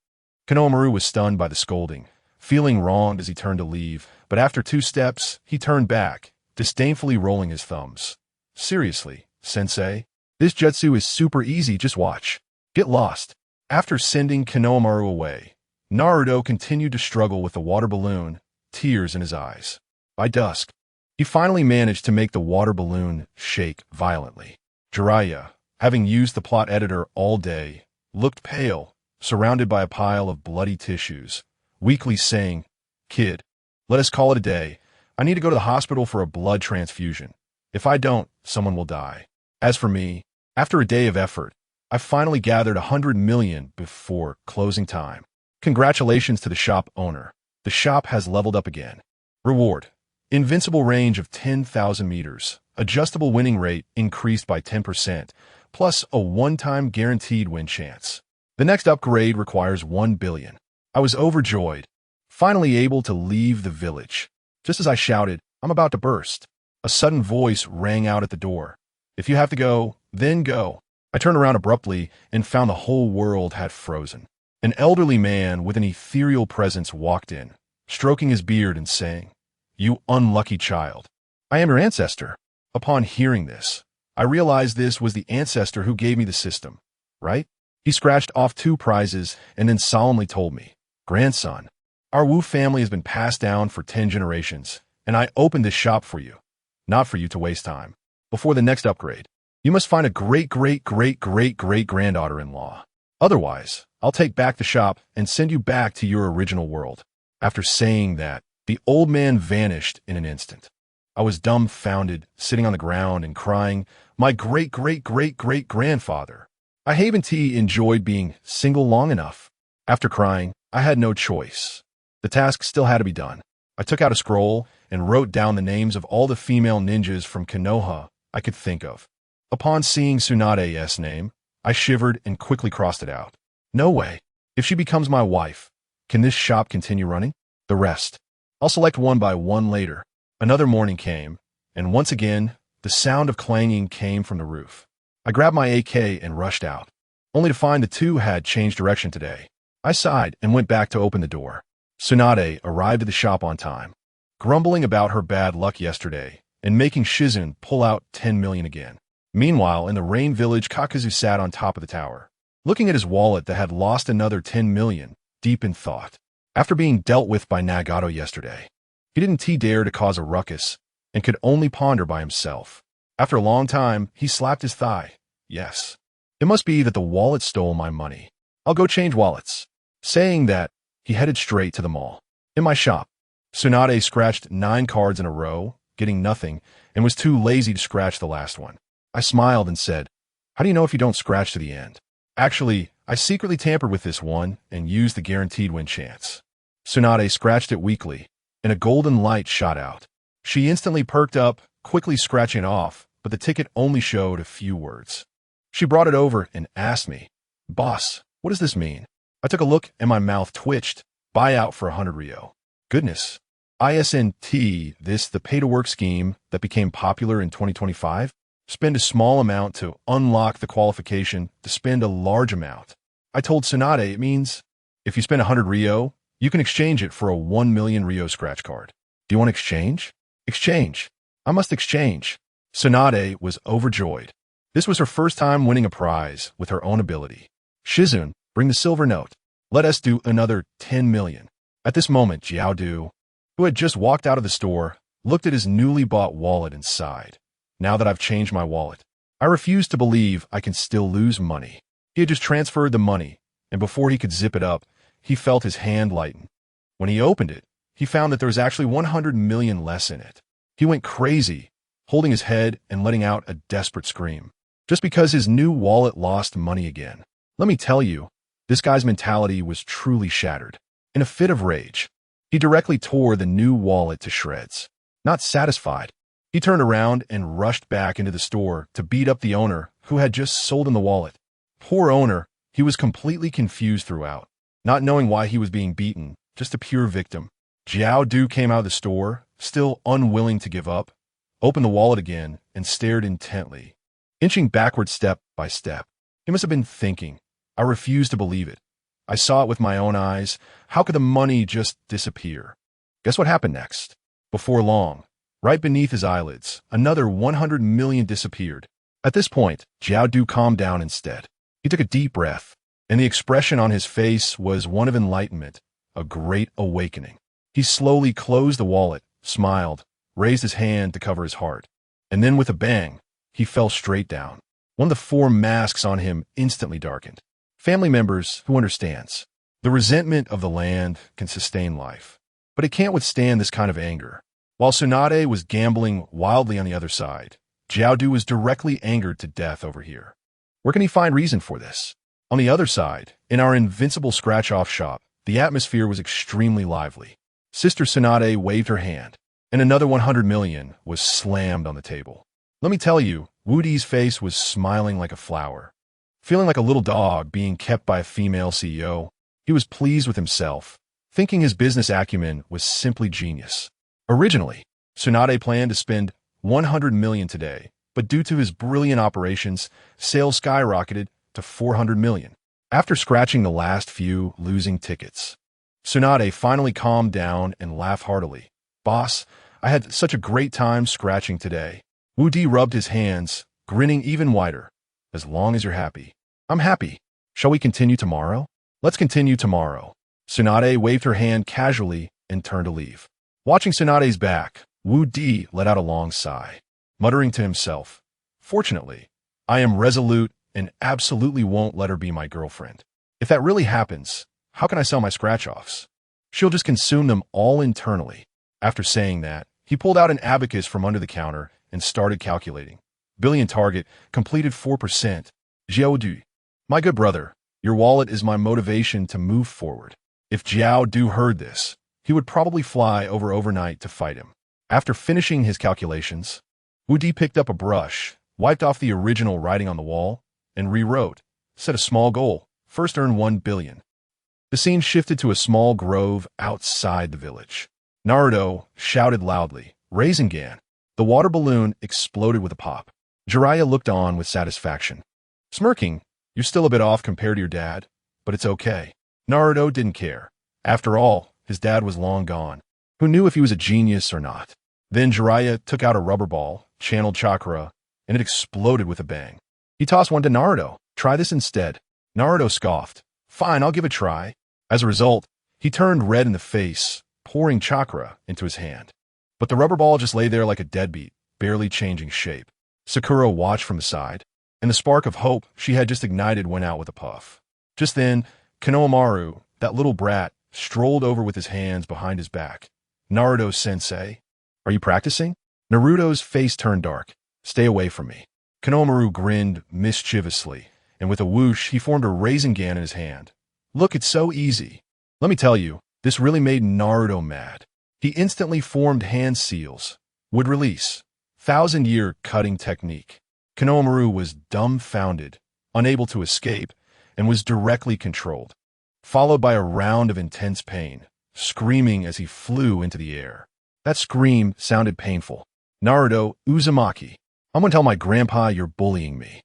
Konohamaru was stunned by the scolding, feeling wronged as he turned to leave, but after 2 steps, he turned back, disdainfully rolling his thumbs. "Seriously, Sensei, this jutsu is super easy, just watch. Get lost." After sending Konohamaru away, Naruto continued to struggle with the water balloon, tears in his eyes. By dusk, he finally managed to make the water balloon shake violently. Jiraiya, having used the plot editor all day, looked pale, surrounded by a pile of bloody tissues, weakly saying, "Kid, let us call it a day. I need to go to the hospital for a blood transfusion. If I don't, someone will die." As for me, after a day of effort, I finally gathered 100 million before closing time. Congratulations to the shop owner. The shop has leveled up again. Reward: invincible range of 10,000 meters. Adjustable winning rate increased by 10%, plus a one-time guaranteed win chance. The next upgrade requires 1 billion. I was overjoyed, finally able to leave the village. Just as I shouted, "I'm about to burst," a sudden voice rang out at the door. "If you have to go, then go." I turned around abruptly and found the whole world had frozen. An elderly man with an ethereal presence walked in, stroking his beard and saying, "You unlucky child. I am your ancestor." Upon hearing this, I realized this was the ancestor who gave me the system, right? He scratched off 2 prizes and then solemnly told me, "Grandson, our Wu family has been passed down for 10 generations, and I opened this shop for you, not for you to waste time. Before the next upgrade, you must find a great-great-great-great-great-granddaughter-in-law. Otherwise, I'll take back the shop and send you back to your original world." After saying that, the old man vanished in an instant. I was dumbfounded, sitting on the ground and crying, "My great-great-great-great-grandfather." I haven't enjoyed being single long enough. After crying, I had no choice. The task still had to be done. I took out a scroll and wrote down the names of all the female ninjas from Konoha I could think of. Upon seeing Tsunade's name, I shivered and quickly crossed it out. No way. If she becomes my wife, can this shop continue running? The rest, I'll select one by one later. Another morning came, and once again, the sound of clanging came from the roof. I grabbed my AK and rushed out, only to find the 2 had changed direction today. I sighed and went back to open the door. Tsunade arrived at the shop on time, grumbling about her bad luck yesterday and making Shizun pull out 10 million again. Meanwhile, in the rain village, Kakazu sat on top of the tower, looking at his wallet that had lost another 10 million, deep in thought. After being dealt with by Nagato yesterday, he didn't dare to cause a ruckus and could only ponder by himself. After a long time, he slapped his thigh. Yes. It must be that the wallet stole my money. I'll go change wallets. Saying that, he headed straight to the mall. In my shop, Tsunade scratched 9 cards in a row, getting nothing, and was too lazy to scratch the last one. I smiled and said, "How do you know if you don't scratch to the end?" Actually, I secretly tampered with this one and used the guaranteed win chance. Tsunade scratched it weakly, and a golden light shot out. She instantly perked up, quickly scratching it off, but the ticket only showed a few words. She brought it over and asked me, "Boss, what does this mean?" I took a look and my mouth twitched. Buy out for 100 Rio. Goodness. ISNT, this the pay-to-work scheme that became popular in 2025? Spend a small amount to unlock the qualification to spend a large amount. I told Tsunade it means if you spend 100 Rio, you can exchange it for a 1 million Rio scratch card. Do you want to exchange? Exchange. I must exchange. Tsunade was overjoyed. This was her first time winning a prize with her own ability. Shizun, bring the silver note. Let us do another 10 million. At this moment, Jiaodu, who had just walked out of the store, looked at his newly bought wallet and sighed. Now that I've changed my wallet, I refuse to believe I can still lose money. He had just transferred the money, and before he could zip it up, he felt his hand lighten. When he opened it, he found that there was actually 100 million less in it. He went crazy, holding his head and letting out a desperate scream, just because his new wallet lost money again. Let me tell you, this guy's mentality was truly shattered. In a fit of rage, he directly tore the new wallet to shreds. Not satisfied, he turned around and rushed back into the store to beat up the owner who had just sold him the wallet. Poor owner, he was completely confused throughout, not knowing why he was being beaten, just a pure victim. Jiaodu came out of the store, still unwilling to give up, opened the wallet again, and stared intently, inching backward step by step. He must have been thinking, I refuse to believe it. I saw it with my own eyes. How could the money just disappear? Guess what happened next? Before long, right beneath his eyelids, another 100 million disappeared. At this point, Jiaodu calmed down instead. He took a deep breath, and the expression on his face was one of enlightenment, a great awakening. He slowly closed the wallet, smiled, raised his hand to cover his heart, and then with a bang, he fell straight down. One of the 4 masks on him instantly darkened. Family members who understands. The resentment of the land can sustain life, but it can't withstand this kind of anger. While Tsunade was gambling wildly on the other side, Jiaodu was directly angered to death over here. Where can he find reason for this? On the other side, in our invincible scratch-off shop, the atmosphere was extremely lively. Sister Tsunade waved her hand, and another 100 million was slammed on the table. Let me tell you, Wudi's face was smiling like a flower. Feeling like a little dog being kept by a female CEO, he was pleased with himself, thinking his business acumen was simply genius. Originally, Tsunade planned to spend 100 million today, but due to his brilliant operations, sales skyrocketed to 400 million. After scratching the last few losing tickets, Tsunade finally calmed down and laughed heartily. Boss, I had such a great time scratching today. Wudi rubbed his hands, grinning even wider. As long as you're happy. I'm happy. Shall we continue tomorrow? Let's continue tomorrow. Tsunade waved her hand casually and turned to leave. Watching Tsunade's back, Wudi let out a long sigh, muttering to himself, Fortunately, I am resolute and absolutely won't let her be my girlfriend. If that really happens, how can I sell my scratch-offs? She'll just consume them all internally. After saying that, he pulled out an abacus from under the counter and started calculating. Billion target, completed 4%. Jiaodu, my good brother, your wallet is my motivation to move forward. If Jiaodu heard this, he would probably fly over overnight to fight him. After finishing his calculations, Wudi picked up a brush, wiped off the original writing on the wall, and rewrote, set a small goal, first earn 1 billion. The scene shifted to a small grove outside the village. Naruto shouted loudly, Rasengan. The water balloon exploded with a pop. Jiraiya looked on with satisfaction. Smirking, you're still a bit off compared to your dad, but it's okay. Naruto didn't care. After all, his dad was long gone. Who knew if he was a genius or not? Then Jiraiya took out a rubber ball, channeled chakra, and it exploded with a bang. He tossed one to Naruto. Try this instead. Naruto scoffed. Fine, I'll give it a try. As a result, he turned red in the face, pouring chakra into his hand. But the rubber ball just lay there like a deadbeat, barely changing shape. Sakura watched from the side, and the spark of hope she had just ignited went out with a puff. Just then, Konohamaru, that little brat, strolled over with his hands behind his back. Naruto-sensei, are you practicing? Naruto's face turned dark. Stay away from me. Konohamaru grinned mischievously, and with a whoosh, he formed a Rasengan in his hand. Look, it's so easy. Let me tell you, this really made Naruto mad. He instantly formed hand seals. Would release. 1,000-year cutting technique. Konohamaru was dumbfounded, unable to escape, and was directly controlled, followed by a round of intense pain, screaming as he flew into the air. That scream sounded painful. Naruto Uzumaki, I'm gonna tell my grandpa you're bullying me.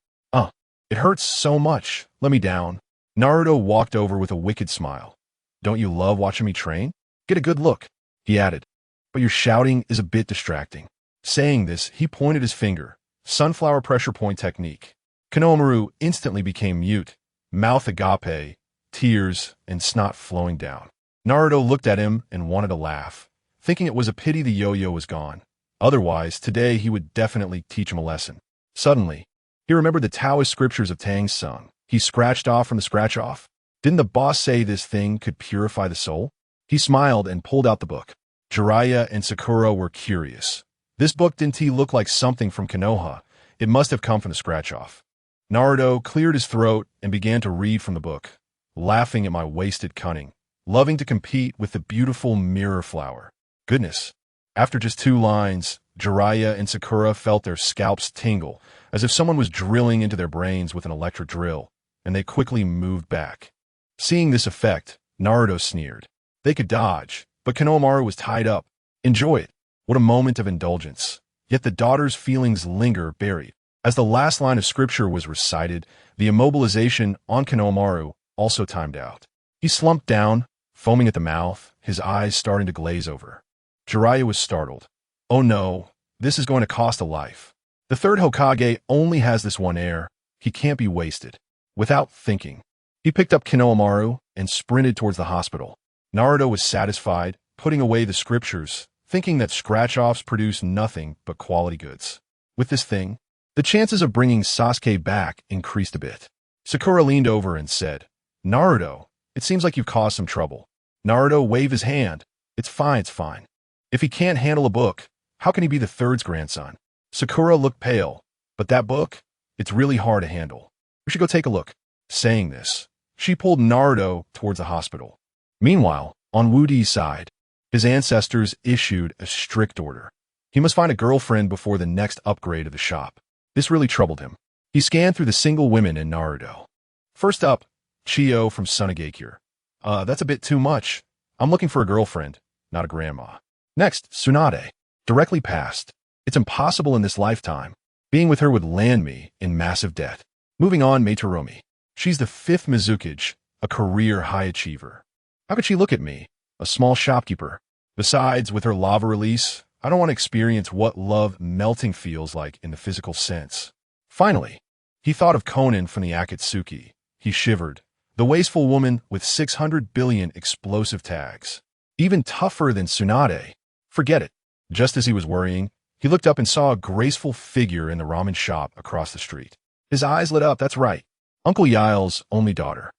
It hurts so much. Let me down. Naruto walked over with a wicked smile. Don't you love watching me train? Get a good look, he added. But your shouting is a bit distracting. Saying this, he pointed his finger. Sunflower pressure point technique. Konohamaru instantly became mute, mouth agape, tears and snot flowing down. Naruto looked at him and wanted to laugh, thinking it was a pity the yo-yo was gone. Otherwise, today he would definitely teach him a lesson. Suddenly, he remembered the Taoist scriptures of Tang's song. He scratched off from the scratch-off. Didn't the boss say this thing could purify the soul? He smiled and pulled out the book. Jiraiya and Sakura were curious. This book didn't look like something from Konoha. It must have come from the scratch-off. Naruto cleared his throat and began to read from the book, laughing at my wasted cunning, loving to compete with the beautiful mirror flower. Goodness. After just 2 lines, Jiraiya and Sakura felt their scalps tingle, as if someone was drilling into their brains with an electric drill, and they quickly moved back. Seeing this effect, Naruto sneered. They could dodge, but Konohamaru was tied up. Enjoy it. What a moment of indulgence. Yet the daughter's feelings linger buried. As the last line of scripture was recited, the immobilization on Konohamaru also timed out. He slumped down, foaming at the mouth, his eyes starting to glaze over. Jiraiya was startled. Oh no, this is going to cost a life. The third Hokage only has this one heir. He can't be wasted. Without thinking, he picked up Konohamaru and sprinted towards the hospital. Naruto was satisfied, putting away the scriptures, thinking that scratch-offs produce nothing but quality goods. With this thing, the chances of bringing Sasuke back increased a bit. Sakura leaned over and said, Naruto, it seems like you've caused some trouble. Naruto waved his hand. It's fine, it's fine. If he can't handle a book, how can he be the third's grandson? Sakura looked pale, but that book, it's really hard to handle. We should go take a look. Saying this, she pulled Naruto towards the hospital. Meanwhile, on Wudi's side, his ancestors issued a strict order. He must find a girlfriend before the next upgrade of the shop. This really troubled him. He scanned through the single women in Naruto. First up, Chiyo from Sunagakure. That's a bit too much. I'm looking for a girlfriend, not a grandma. Next, Tsunade. Directly past. It's impossible in this lifetime. Being with her would land me in massive debt. Moving on, Meitoromi. She's the 5th Mizukage, a career high achiever. How could she look at me, a small shopkeeper? Besides, with her lava release, I don't want to experience what love melting feels like in the physical sense. Finally, he thought of Konan from the Akatsuki. He shivered. The wasteful woman with 600 billion explosive tags. Even tougher than Tsunade. Forget it. Just as he was worrying, he looked up and saw a graceful figure in the ramen shop across the street. His eyes lit up, that's right. Uncle Yael's only daughter.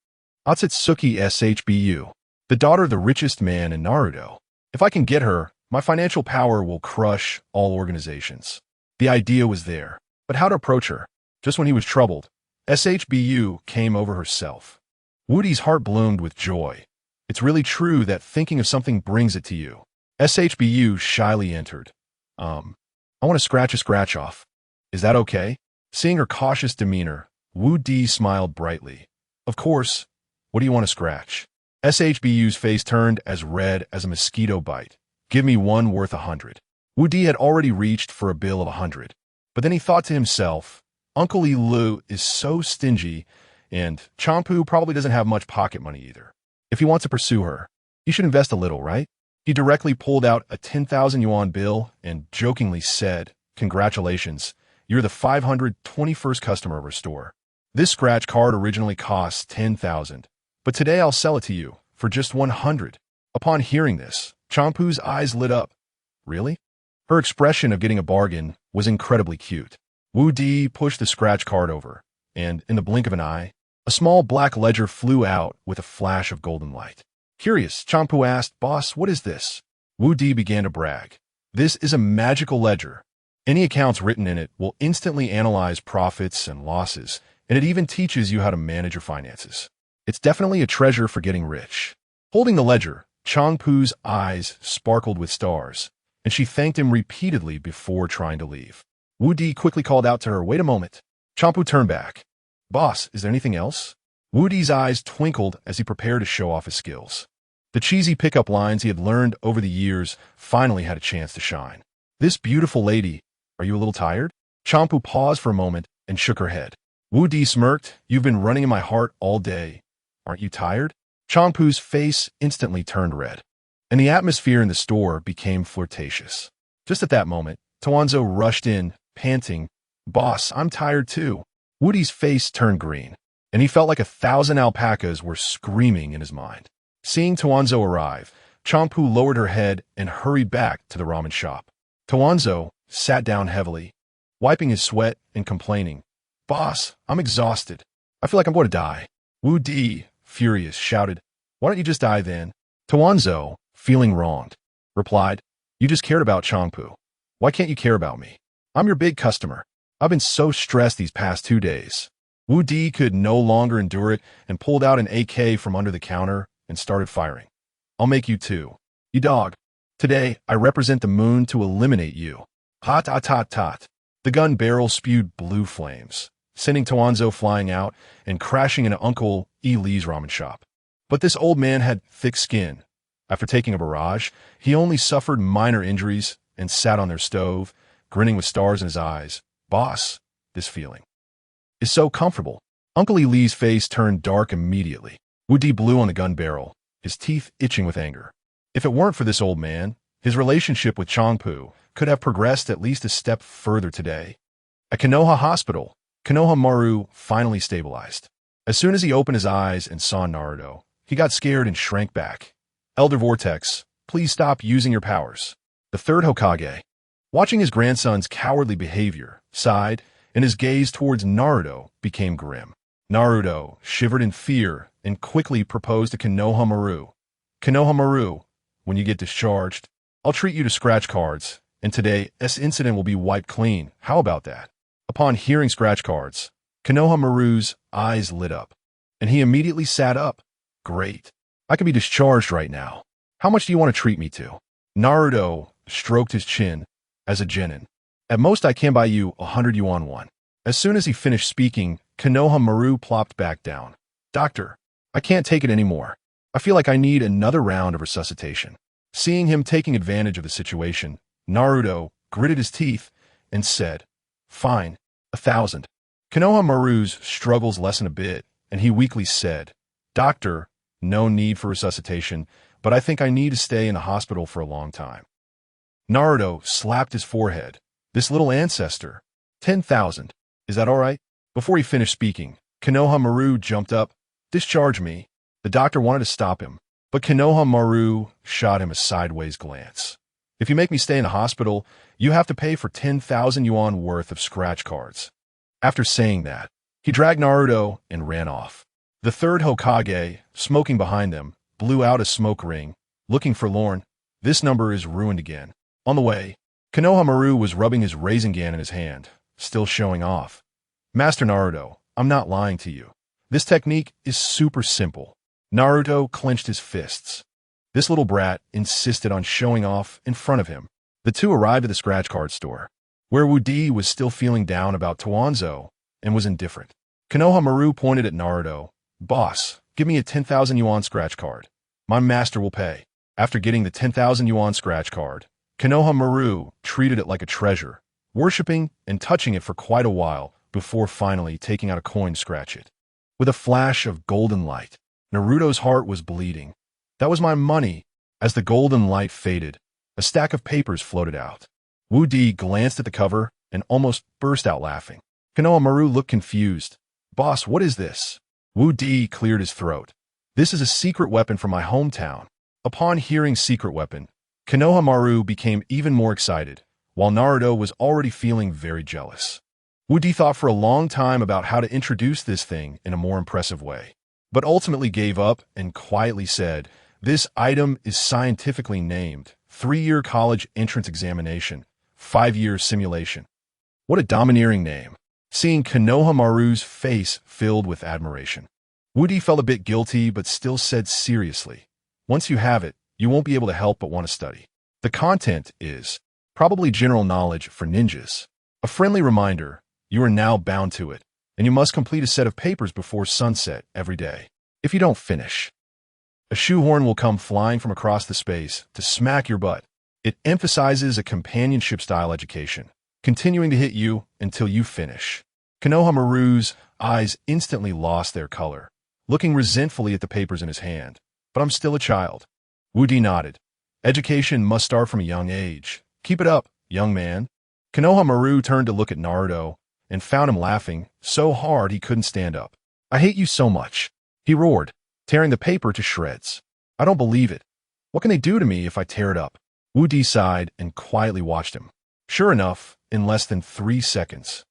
Otsutsuki SHBU, the daughter of the richest man in Naruto. If I can get her, my financial power will crush all organizations. The idea was there, but how to approach her? Just when he was troubled, SHBU came over herself. Wudi's heart bloomed with joy. It's really true that thinking of something brings it to you. SHBU shyly entered. I want to scratch a scratch off. Is that okay? Seeing her cautious demeanor, Wudi smiled brightly. Of course. What do you want to scratch? SHBU's face turned as red as a mosquito bite. Give me one worth 100. Wudi had already reached for a bill of 100. But then he thought to himself, Uncle Ilu is so stingy, and Champu probably doesn't have much pocket money either. If he wants to pursue her, he should invest a little, right? He directly pulled out a 10,000 yuan bill and jokingly said, "Congratulations, you're the 521st customer of our store. This scratch card originally cost 10,000, but today I'll sell it to you for just 100. Upon hearing this, Champu's eyes lit up. Really? Her expression of getting a bargain was incredibly cute. Wu Di pushed the scratch card over, and in the blink of an eye, a small black ledger flew out with a flash of golden light. Curious, Champu asked, "Boss, what is this?" Wu Di began to brag. "This is a magical ledger. Any accounts written in it will instantly analyze profits and losses, and it even teaches you how to manage your finances. It's definitely a treasure for getting rich." Holding the ledger, Changpu's eyes sparkled with stars, and she thanked him repeatedly before trying to leave. Wu Di quickly called out to her, "Wait a moment." Changpu turned back. "Boss, is there anything else?" Wu Di's eyes twinkled as he prepared to show off his skills. The cheesy pickup lines he had learned over the years finally had a chance to shine. "This beautiful lady, are you a little tired?" Changpu paused for a moment and shook her head. Wu Di smirked. "You've been running in my heart all day. Aren't you tired?" Changpu's face instantly turned red, and the atmosphere in the store became flirtatious. Just at that moment, Tuanzo rushed in, panting, "Boss, I'm tired too." Wu Di's face turned green, and he felt like 1,000 alpacas were screaming in his mind. Seeing Tuanzo arrive, Changpu lowered her head and hurried back to the ramen shop. Tuanzo sat down heavily, wiping his sweat and complaining, "Boss, I'm exhausted. I feel like I'm going to die." Wu Di, furious, shouted, "Why don't you just die then?" Tuanzo, feeling wronged, replied, "You just cared about Changpu. Why can't you care about me? I'm your big customer. I've been so stressed these past 2 days." Wu Di could no longer endure it and pulled out an AK from under the counter and started firing. "I'll make you too. You dog. Today, I represent the moon to eliminate you." Hot, hot, hot, hot. The gun barrel spewed blue flames, sending Tuanzo flying out and crashing into Uncle E. Lee's ramen shop. But this old man had thick skin. After taking a barrage, he only suffered minor injuries and sat on their stove, grinning with stars in his eyes. "Boss, this feeling is so comfortable." Uncle E. Lee's face turned dark immediately. Wu Di blew on the gun barrel, his teeth itching with anger. If it weren't for this old man, his relationship with Changpu could have progressed at least a step further today. At Konoha Hospital, Konoha Maru finally stabilized. As soon as he opened his eyes and saw Naruto, he got scared and shrank back. "Elder Vortex, please stop using your powers." The third Hokage, watching his grandson's cowardly behavior, sighed, and his gaze towards Naruto became grim. Naruto shivered in fear and quickly proposed to Konoha Maru. "Konoha Maru, when you get discharged, I'll treat you to scratch cards, and today's incident will be wiped clean. How about that?" Upon hearing scratch cards, Konoha Maru's eyes lit up, and he immediately sat up. "Great. I can be discharged right now. How much do you want to treat me to?" Naruto stroked his chin as a genin. "At most I can buy you 100 yuan one." As soon as he finished speaking, Konoha Maru plopped back down. "Doctor, I can't take it anymore. I feel like I need another round of resuscitation." Seeing him taking advantage of the situation, Naruto gritted his teeth and said, "Fine, 1,000. Konoha Maru's struggles lessened a bit, and he weakly said, "Doctor, no need for resuscitation, but I think I need to stay in the hospital for a long time." Naruto slapped his forehead. "This little ancestor. 10,000. Is that all right?" Before he finished speaking, Konoha Maru jumped up. "Discharge me." The doctor wanted to stop him, but Konoha Maru shot him a sideways glance. "If you make me stay in the hospital, you have to pay for 10,000 yuan worth of scratch cards." After saying that, he dragged Naruto and ran off. The third Hokage, smoking behind them, blew out a smoke ring, looking forlorn. "This number is ruined again." On the way, Konoha Maru was rubbing his Rasengan in his hand, still showing off. "Master Naruto, I'm not lying to you. This technique is super simple." Naruto clenched his fists. This little brat insisted on showing off in front of him. The two arrived at the scratch card store, where Wu Di was still feeling down about Tuanzo and was indifferent. Konoha Maru pointed at Naruto. "Boss, give me a 10,000 yuan scratch card. My master will pay." After getting the 10,000 yuan scratch card, Konoha Maru treated it like a treasure, worshipping and touching it for quite a while before finally taking out a coin to scratch it. With a flash of golden light, Naruto's heart was bleeding. "That was my money. As the golden light faded, a stack of papers floated out. Wu Di glanced at the cover and almost burst out laughing. Konohamaru looked confused. "Boss, what is this?" Wu Di cleared his throat. "This is a secret weapon from my hometown." Upon hearing secret weapon, Konohamaru became even more excited, while Naruto was already feeling very jealous. Wu Di thought for a long time about how to introduce this thing in a more impressive way, but ultimately gave up and quietly said, "This item is scientifically named 3-year college entrance examination, 5-year simulation." What a domineering name. Seeing Konohamaru's face filled with admiration, Wu Di felt a bit guilty but still said seriously, "Once you have it, you won't be able to help but want to study. The content is probably general knowledge for ninjas. A friendly reminder, you are now bound to it, and you must complete a set of papers before sunset every day. If you don't finish, a shoehorn will come flying from across the space to smack your butt." It emphasizes a companionship-style education, continuing to hit you until you finish. Konohamaru's eyes instantly lost their color, looking resentfully at the papers in his hand. "But I'm still a child." Wu Di nodded. "Education must start from a young age. Keep it up, young man." Konohamaru turned to look at Naruto and found him laughing so hard he couldn't stand up. "I hate you so much," he roared, tearing the paper to shreds. "I don't believe it. What can they do to me if I tear it up?" Wu Di sighed and quietly watched him. Sure enough, in less than 3 seconds,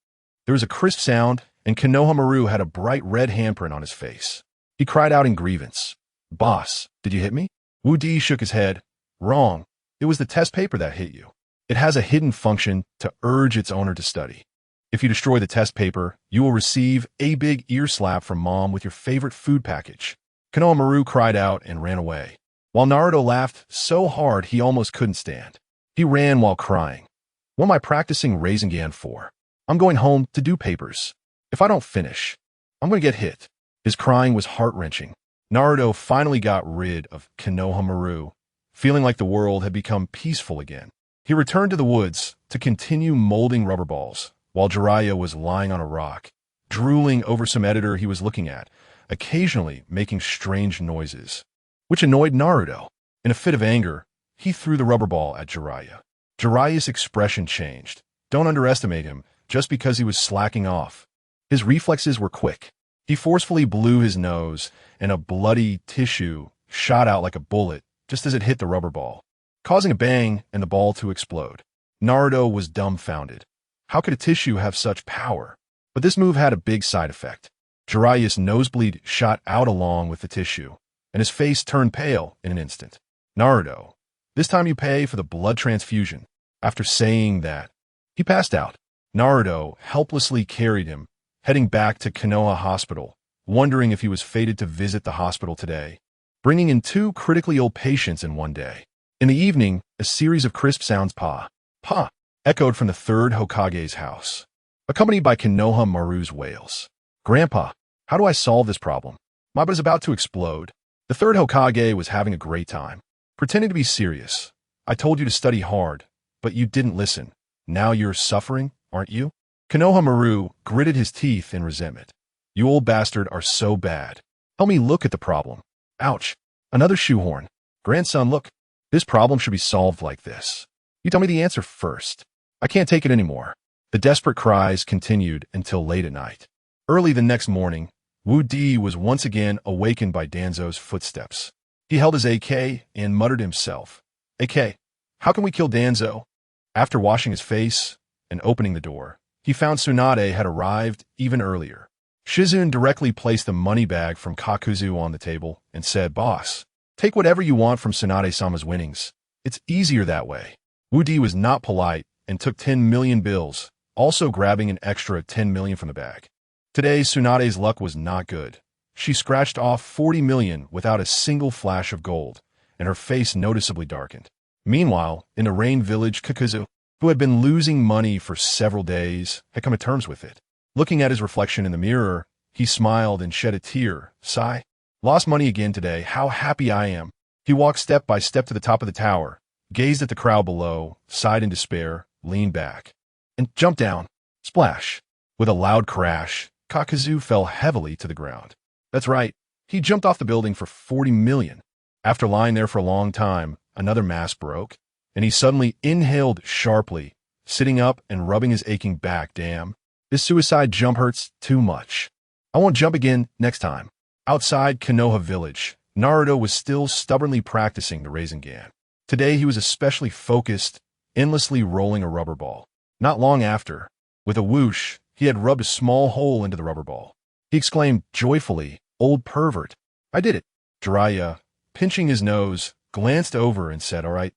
there was a crisp sound, and Konohamaru had a bright red handprint on his face. He cried out in grievance, "Boss, did you hit me?" Wu Di shook his head. "Wrong. It was the test paper that hit you. It has a hidden function to urge its owner to study. If you destroy the test paper, you will receive a big ear slap from mom with your favorite food package." Konohamaru cried out and ran away, while Naruto laughed so hard he almost couldn't stand. He ran while crying. "What am I practicing Rasengan for? I'm going home to do papers. If I don't finish, I'm going to get hit." His crying was heart-wrenching. Naruto finally got rid of Konohamaru, feeling like the world had become peaceful again. He returned to the woods to continue molding rubber balls, while Jiraiya was lying on a rock, drooling over some editor he was looking at, occasionally making strange noises, which annoyed Naruto. In a fit of anger, he threw the rubber ball at Jiraiya. Jiraiya's expression changed. Don't underestimate him just because he was slacking off. His reflexes were quick. He forcefully blew his nose, and a bloody tissue shot out like a bullet just as it hit the rubber ball, causing a bang and the ball to explode. Naruto was dumbfounded. How could a tissue have such power? But this move had a big side effect. Jiraiya's nosebleed shot out along with the tissue, and his face turned pale in an instant. "Naruto, this time you pay for the blood transfusion." After saying that, he passed out. Naruto helplessly carried him, heading back to Konoha Hospital, wondering if he was fated to visit the hospital today, bringing in 2 critically ill patients in one day. In the evening, a series of crisp sounds pa, echoed from the 3rd Hokage's house, accompanied by Konohamaru's wails. "Grandpa, how do I solve this problem? My butt is about to explode." The 3rd Hokage was having a great time, pretending to be serious. "I told you to study hard, but you didn't listen. Now you're suffering, aren't you?" Konohamaru gritted his teeth in resentment. "You old bastard are so bad. Help me look at the problem." "Ouch. Another shoehorn. Grandson, look. This problem should be solved like this. You tell me the answer first. I can't take it anymore." The desperate cries continued until late at night. Early the next morning, Wu Di was once again awakened by Danzo's footsteps. He held his AK and muttered to himself, "AK, how can we kill Danzo?" After washing his face and opening the door, he found Tsunade had arrived even earlier. Shizune directly placed the money bag from Kakuzu on the table and said, "Boss, take whatever you want from Tsunade-sama's winnings. It's easier that way." Wu Di was not polite and took 10 million bills, also grabbing an extra 10 million from the bag. Today, Tsunade's luck was not good. She scratched off 40 million without a single flash of gold, and her face noticeably darkened. Meanwhile, in the Rain Village, Kakuzu, who had been losing money for several days, had come to terms with it. Looking at his reflection in the mirror, he smiled and shed a tear. Sigh. "Lost money again today. How happy I am." He walked step by step to the top of the tower, gazed at the crowd below, sighed in despair, leaned back, and jumped down. Splash. With a loud crash, Kakuzu fell heavily to the ground. That's right. He jumped off the building for 40 million. After lying there for a long time, another mask broke, and he suddenly inhaled sharply, sitting up and rubbing his aching back. Damn, this suicide jump hurts too much. I won't jump again next time. Outside Konoha village, Naruto was still stubbornly practicing the Rasengan. Today he was especially focused, endlessly rolling a rubber ball. Not long after, with a whoosh, he had rubbed a small hole into the rubber ball. He exclaimed joyfully, "Old pervert, I did it." Jiraiya, pinching his nose, glanced over and said, "All right,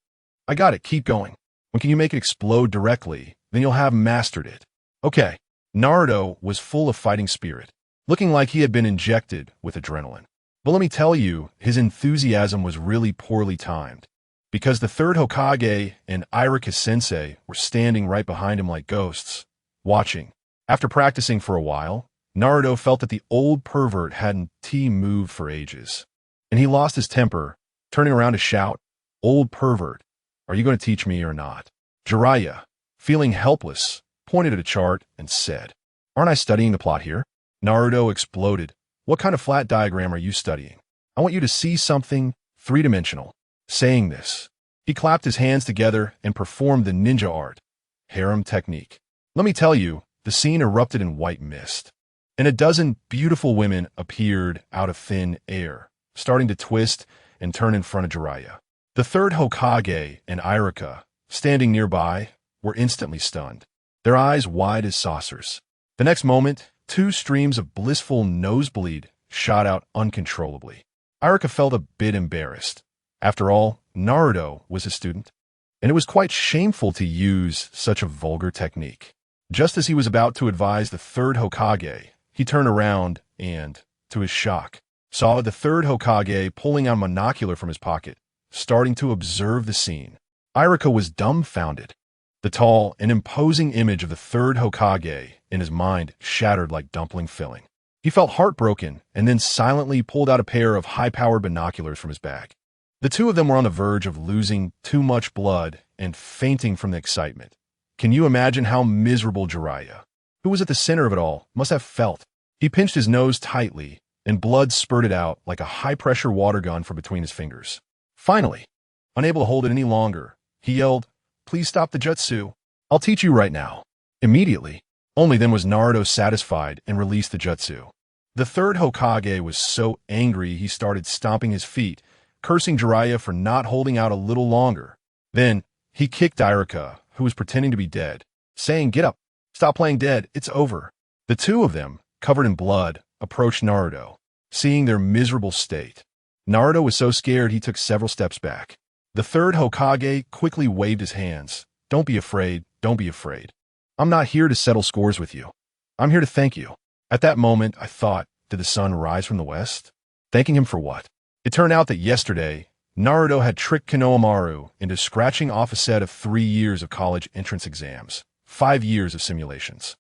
I got it, keep going. When can you make it explode directly? Then you'll have mastered it." Okay. Naruto was full of fighting spirit, looking like he had been injected with adrenaline. But let me tell you, his enthusiasm was really poorly timed, because the third Hokage and Iruka-sensei were standing right behind him like ghosts, watching. After practicing for a while, Naruto felt that the old pervert hadn't moved for ages, and he lost his temper, turning around to shout, "Old pervert, are you going to teach me or not?" Jiraiya, feeling helpless, pointed at a chart and said, "Aren't I studying the plot here?" Naruto exploded. "What kind of flat diagram are you studying? I want you to see something three-dimensional." Saying this, he clapped his hands together and performed the ninja art, harem technique. Let me tell you, the scene erupted in white mist, and a dozen beautiful women appeared out of thin air, starting to twist and turn in front of Jiraiya. The third Hokage and Iruka, standing nearby, were instantly stunned, their eyes wide as saucers. The next moment, two streams of blissful nosebleed shot out uncontrollably. Iruka felt a bit embarrassed. After all, Naruto was his student, and it was quite shameful to use such a vulgar technique. Just as he was about to advise the third Hokage, he turned around and, to his shock, saw the third Hokage pulling out a monocular from his pocket, starting to observe the scene. Iruka was dumbfounded. The tall and imposing image of the third Hokage in his mind shattered like dumpling filling. He felt heartbroken and then silently pulled out a pair of high-powered binoculars from his bag. The two of them were on the verge of losing too much blood and fainting from the excitement. Can you imagine how miserable Jiraiya, who was at the center of it all, must have felt? He pinched his nose tightly, and blood spurted out like a high-pressure water gun from between his fingers. Finally, unable to hold it any longer, he yelled, "Please stop the jutsu. I'll teach you right now." Immediately, only then was Naruto satisfied and released the jutsu. The third Hokage was so angry he started stomping his feet, cursing Jiraiya for not holding out a little longer. Then, he kicked Iruka, who was pretending to be dead, saying, "Get up. Stop playing dead. It's over." The two of them, covered in blood, approached Naruto, seeing their miserable state. Naruto was so scared he took several steps back. The third Hokage quickly waved his hands. "Don't be afraid. Don't be afraid. I'm not here to settle scores with you. I'm here to thank you." At that moment, I thought, did the sun rise from the west? Thanking him for what? It turned out that yesterday, Naruto had tricked Konohamaru into scratching off a set of 3 years of college entrance exams, 5 years of simulations.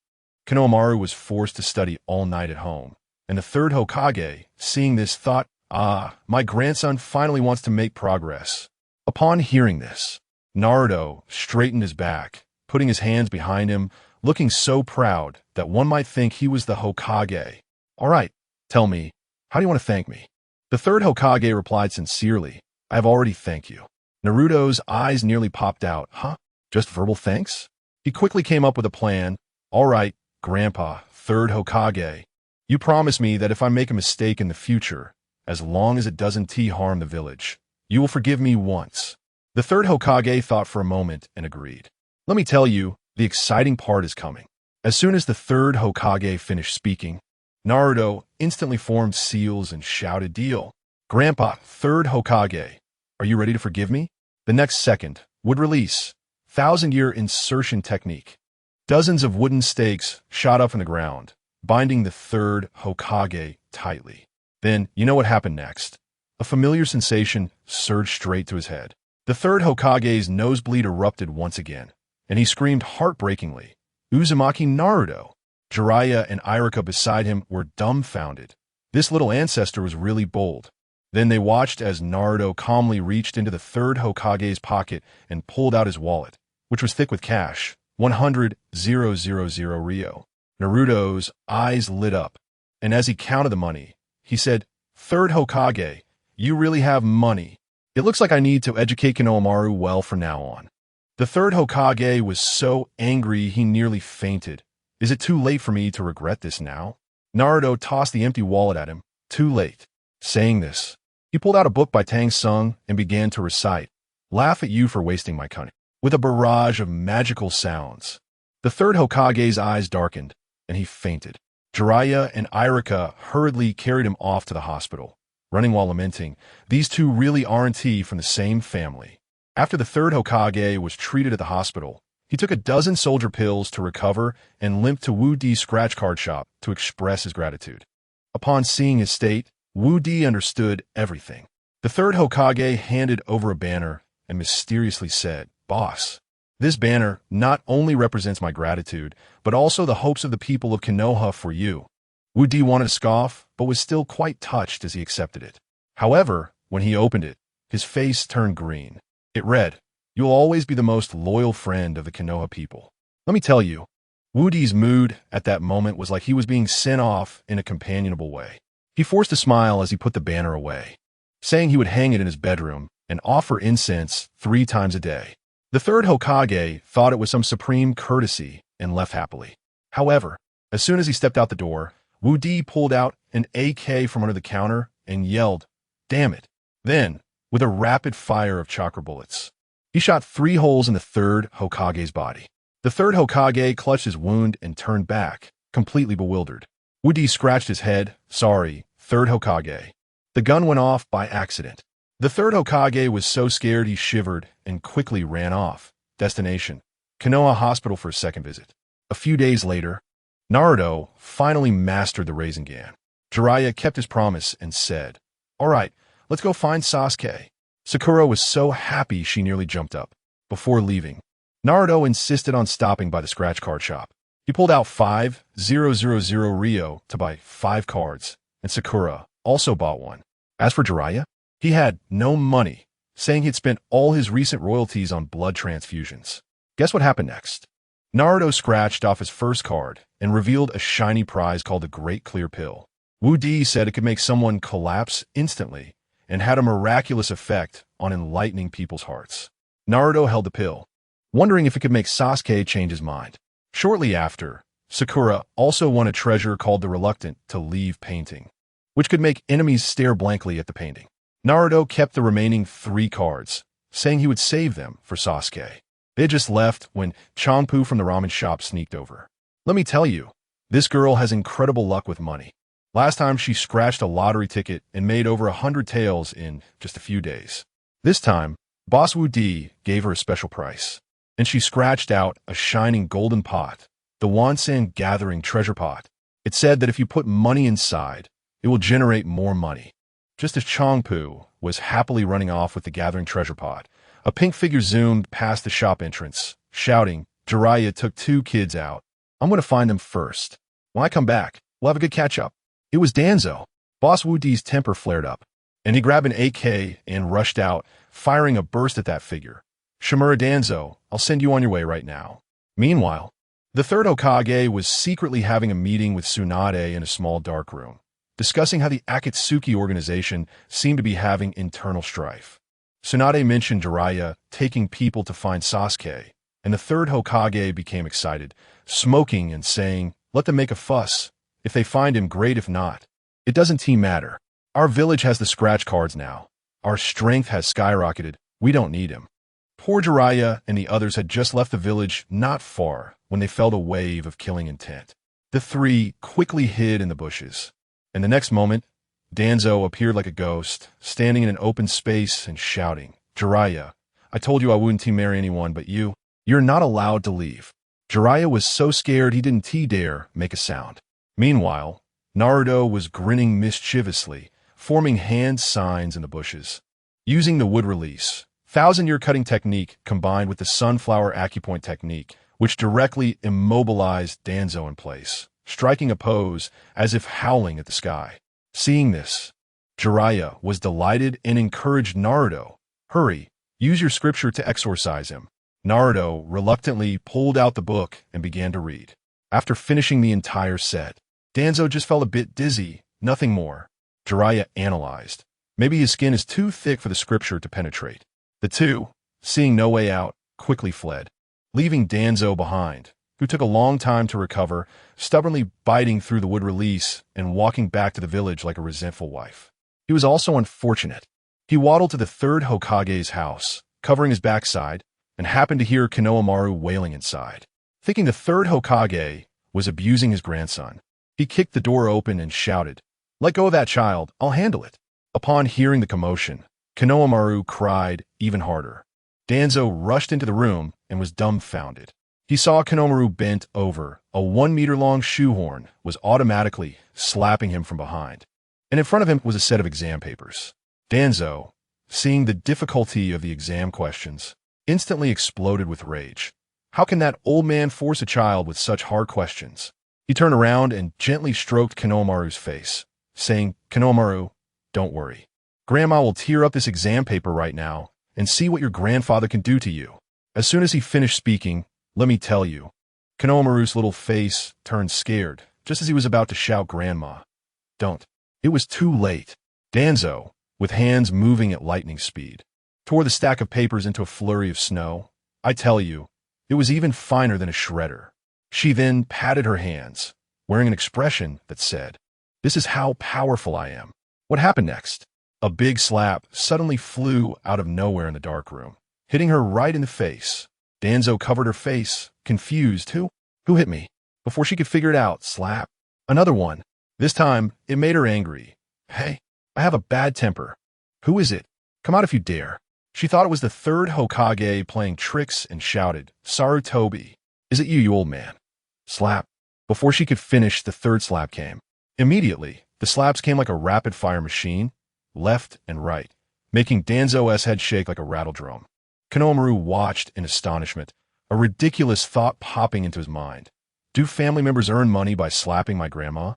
Konohamaru was forced to study all night at home, and the third Hokage, seeing this, thought, my grandson finally wants to make progress. Upon hearing this, Naruto straightened his back, putting his hands behind him, looking so proud that one might think he was the Hokage. "All right, tell me, how do you want to thank me?" The third Hokage replied sincerely, "I have already thanked you." Naruto's eyes nearly popped out. "Huh? Just verbal thanks?" He quickly came up with a plan. "All right, Grandpa, third Hokage. You promise me that if I make a mistake in the future, as long as it doesn't harm the village, you will forgive me once." The third Hokage thought for a moment and agreed. Let me tell you, the exciting part is coming. As soon as the third Hokage finished speaking, Naruto instantly formed seals and shouted, "Deal. Grandpa, third Hokage, are you ready to forgive me?" The next second would release 1,000-year insertion technique. Dozens of wooden stakes shot up from the ground, binding the third Hokage tightly. Then, you know what happened next? A familiar sensation surged straight to his head. The third Hokage's nosebleed erupted once again, and he screamed heartbreakingly, "Uzumaki Naruto!" Jiraiya and Iruka beside him were dumbfounded. This little ancestor was really bold. Then they watched as Naruto calmly reached into the third Hokage's pocket and pulled out his wallet, which was thick with cash, 100,000 Ryo. Naruto's eyes lit up, and as he counted the money, he said, "Third Hokage, you really have money." It looks like I need to educate Konohamaru well from now on. The third Hokage was so angry he nearly fainted. Is it too late for me to regret this now? Naruto tossed the empty wallet at him. Too late. Saying this, he pulled out a book by Tang Sung and began to recite, "Laugh at you for wasting my cunning," with a barrage of magical sounds. The third Hokage's eyes darkened, and he fainted. Jiraiya and Irika hurriedly carried him off to the hospital, running while lamenting, "These two really aren't from the same family." After the third Hokage was treated at the hospital, he took a dozen soldier pills to recover and limped to Wu Di's scratch card shop to express his gratitude. Upon seeing his state, Wu Di understood everything. The third Hokage handed over a banner and mysteriously said, "Boss, this banner not only represents my gratitude, but also the hopes of the people of Konoha for you." Wu Di wanted to scoff, but was still quite touched as he accepted it. However, when he opened it, his face turned green. It read, "You'll always be the most loyal friend of the Konoha people." Let me tell you, Wu Di's mood at that moment was like he was being sent off in a companionable way. He forced a smile as he put the banner away, saying he would hang it in his bedroom and offer incense 3 times a day. The third Hokage thought it was some supreme courtesy and left happily. However, as soon as he stepped out the door, Wu Di pulled out an AK from under the counter and yelled, "Damn it." Then, with a rapid fire of chakra bullets, he shot 3 holes in the third Hokage's body. The third Hokage clutched his wound and turned back, completely bewildered. Wu Di scratched his head. "Sorry, third Hokage. The gun went off by accident." The third Hokage was so scared he shivered and quickly ran off. Destination: Konoha Hospital for a second visit. A few days later, Naruto finally mastered the Rasengan. Jiraiya kept his promise and said, "All right, let's go find Sasuke." Sakura was so happy she nearly jumped up. Before leaving, Naruto insisted on stopping by the scratch card shop. He pulled out 5,000 Ryo to buy 5 cards, and Sakura also bought one. As for Jiraiya, he had no money, saying he'd spent all his recent royalties on blood transfusions. Guess what happened next? Naruto scratched off his first card and revealed a shiny prize called the Great Clear Pill. Wu Di said it could make someone collapse instantly and had a miraculous effect on enlightening people's hearts. Naruto held the pill, wondering if it could make Sasuke change his mind. Shortly after, Sakura also won a treasure called the Reluctant to Leave painting, which could make enemies stare blankly at the painting. Naruto kept the remaining 3 cards, saying he would save them for Sasuke. They had just left when Changpu from the ramen shop sneaked over. Let me tell you, this girl has incredible luck with money. Last time she scratched a lottery ticket and made over 100 taels in just a few days. This time, Boss Wu Di gave her a special price, and she scratched out a shining golden pot, the Wansan Gathering Treasure Pot. It said that if you put money inside, it will generate more money. Just as Changpu was happily running off with the Gathering Treasure Pot, a pink figure zoomed past the shop entrance, shouting, "Jiraiya took 2 kids out. I'm going to find them first. When I come back, we'll have a good catch-up." It was Danzo. Boss Wu Di's temper flared up, and he grabbed an AK and rushed out, firing a burst at that figure. "Shimura Danzo, I'll send you on your way right now." Meanwhile, the third Hokage was secretly having a meeting with Tsunade in a small dark room, discussing how the Akatsuki organization seemed to be having internal strife. Tsunade mentioned Jiraiya taking people to find Sasuke, and the third Hokage became excited, smoking and saying, "Let them make a fuss. If they find him, great. If not, it doesn't matter. Our village has the scratch cards now. Our strength has skyrocketed. We don't need him." Poor Jiraiya and the others had just left the village not far when they felt a wave of killing intent. The 3 quickly hid in the bushes, and the next moment, Danzo appeared like a ghost, standing in an open space and shouting, "Jiraiya, I told you I wouldn't marry anyone but you. You're not allowed to leave." Jiraiya was so scared he didn't dare make a sound. Meanwhile, Naruto was grinning mischievously, forming hand signs in the bushes. Using the wood release, 1,000-year cutting technique combined with the sunflower acupoint technique, which directly immobilized Danzo in place, striking a pose as if howling at the sky. Seeing this, Jiraiya was delighted and encouraged Naruto, "Hurry, use your scripture to exorcise him." Naruto reluctantly pulled out the book and began to read. After finishing the entire set, Danzo just felt a bit dizzy, nothing more. Jiraiya analyzed. Maybe his skin is too thick for the scripture to penetrate. The two, seeing no way out, quickly fled, leaving Danzo behind, who took a long time to recover, stubbornly biting through the wood release and walking back to the village like a resentful wife. He was also unfortunate. He waddled to the third Hokage's house, covering his backside, and happened to hear Konohamaru wailing inside. Thinking the third Hokage was abusing his grandson, he kicked the door open and shouted, "Let go of that child, I'll handle it." Upon hearing the commotion, Konohamaru cried even harder. Danzo rushed into the room and was dumbfounded. He saw Konohamaru bent over. A 1-meter-long shoehorn was automatically slapping him from behind, and in front of him was a set of exam papers. Danzo, seeing the difficulty of the exam questions, instantly exploded with rage. How can that old man force a child with such hard questions? He turned around and gently stroked Konohamaru's face, saying, "Konohamaru, don't worry. Grandma will tear up this exam paper right now and see what your grandfather can do to you." As soon as he finished speaking, let me tell you, Konohamaru's little face turned scared just as he was about to shout, "Grandma, don't." It was too late. Danzo, with hands moving at lightning speed, tore the stack of papers into a flurry of snow. I tell you, it was even finer than a shredder. She then patted her hands, wearing an expression that said, "This is how powerful I am." What happened next? A big slap suddenly flew out of nowhere in the dark room, hitting her right in the face. Danzo covered her face, confused. Who hit me? Before she could figure it out, slap. Another one. This time, it made her angry. "Hey, I have a bad temper. Who is it? Come out if you dare." She thought it was the third Hokage playing tricks and shouted, "Sarutobi, is it you, you old man?" Slap. Before she could finish, the third slap came. Immediately, the slaps came like a rapid-fire machine, left and right, making Danzo's head shake like a rattledrum. Konohamaru watched in astonishment, a ridiculous thought popping into his mind. Do family members earn money by slapping my grandma?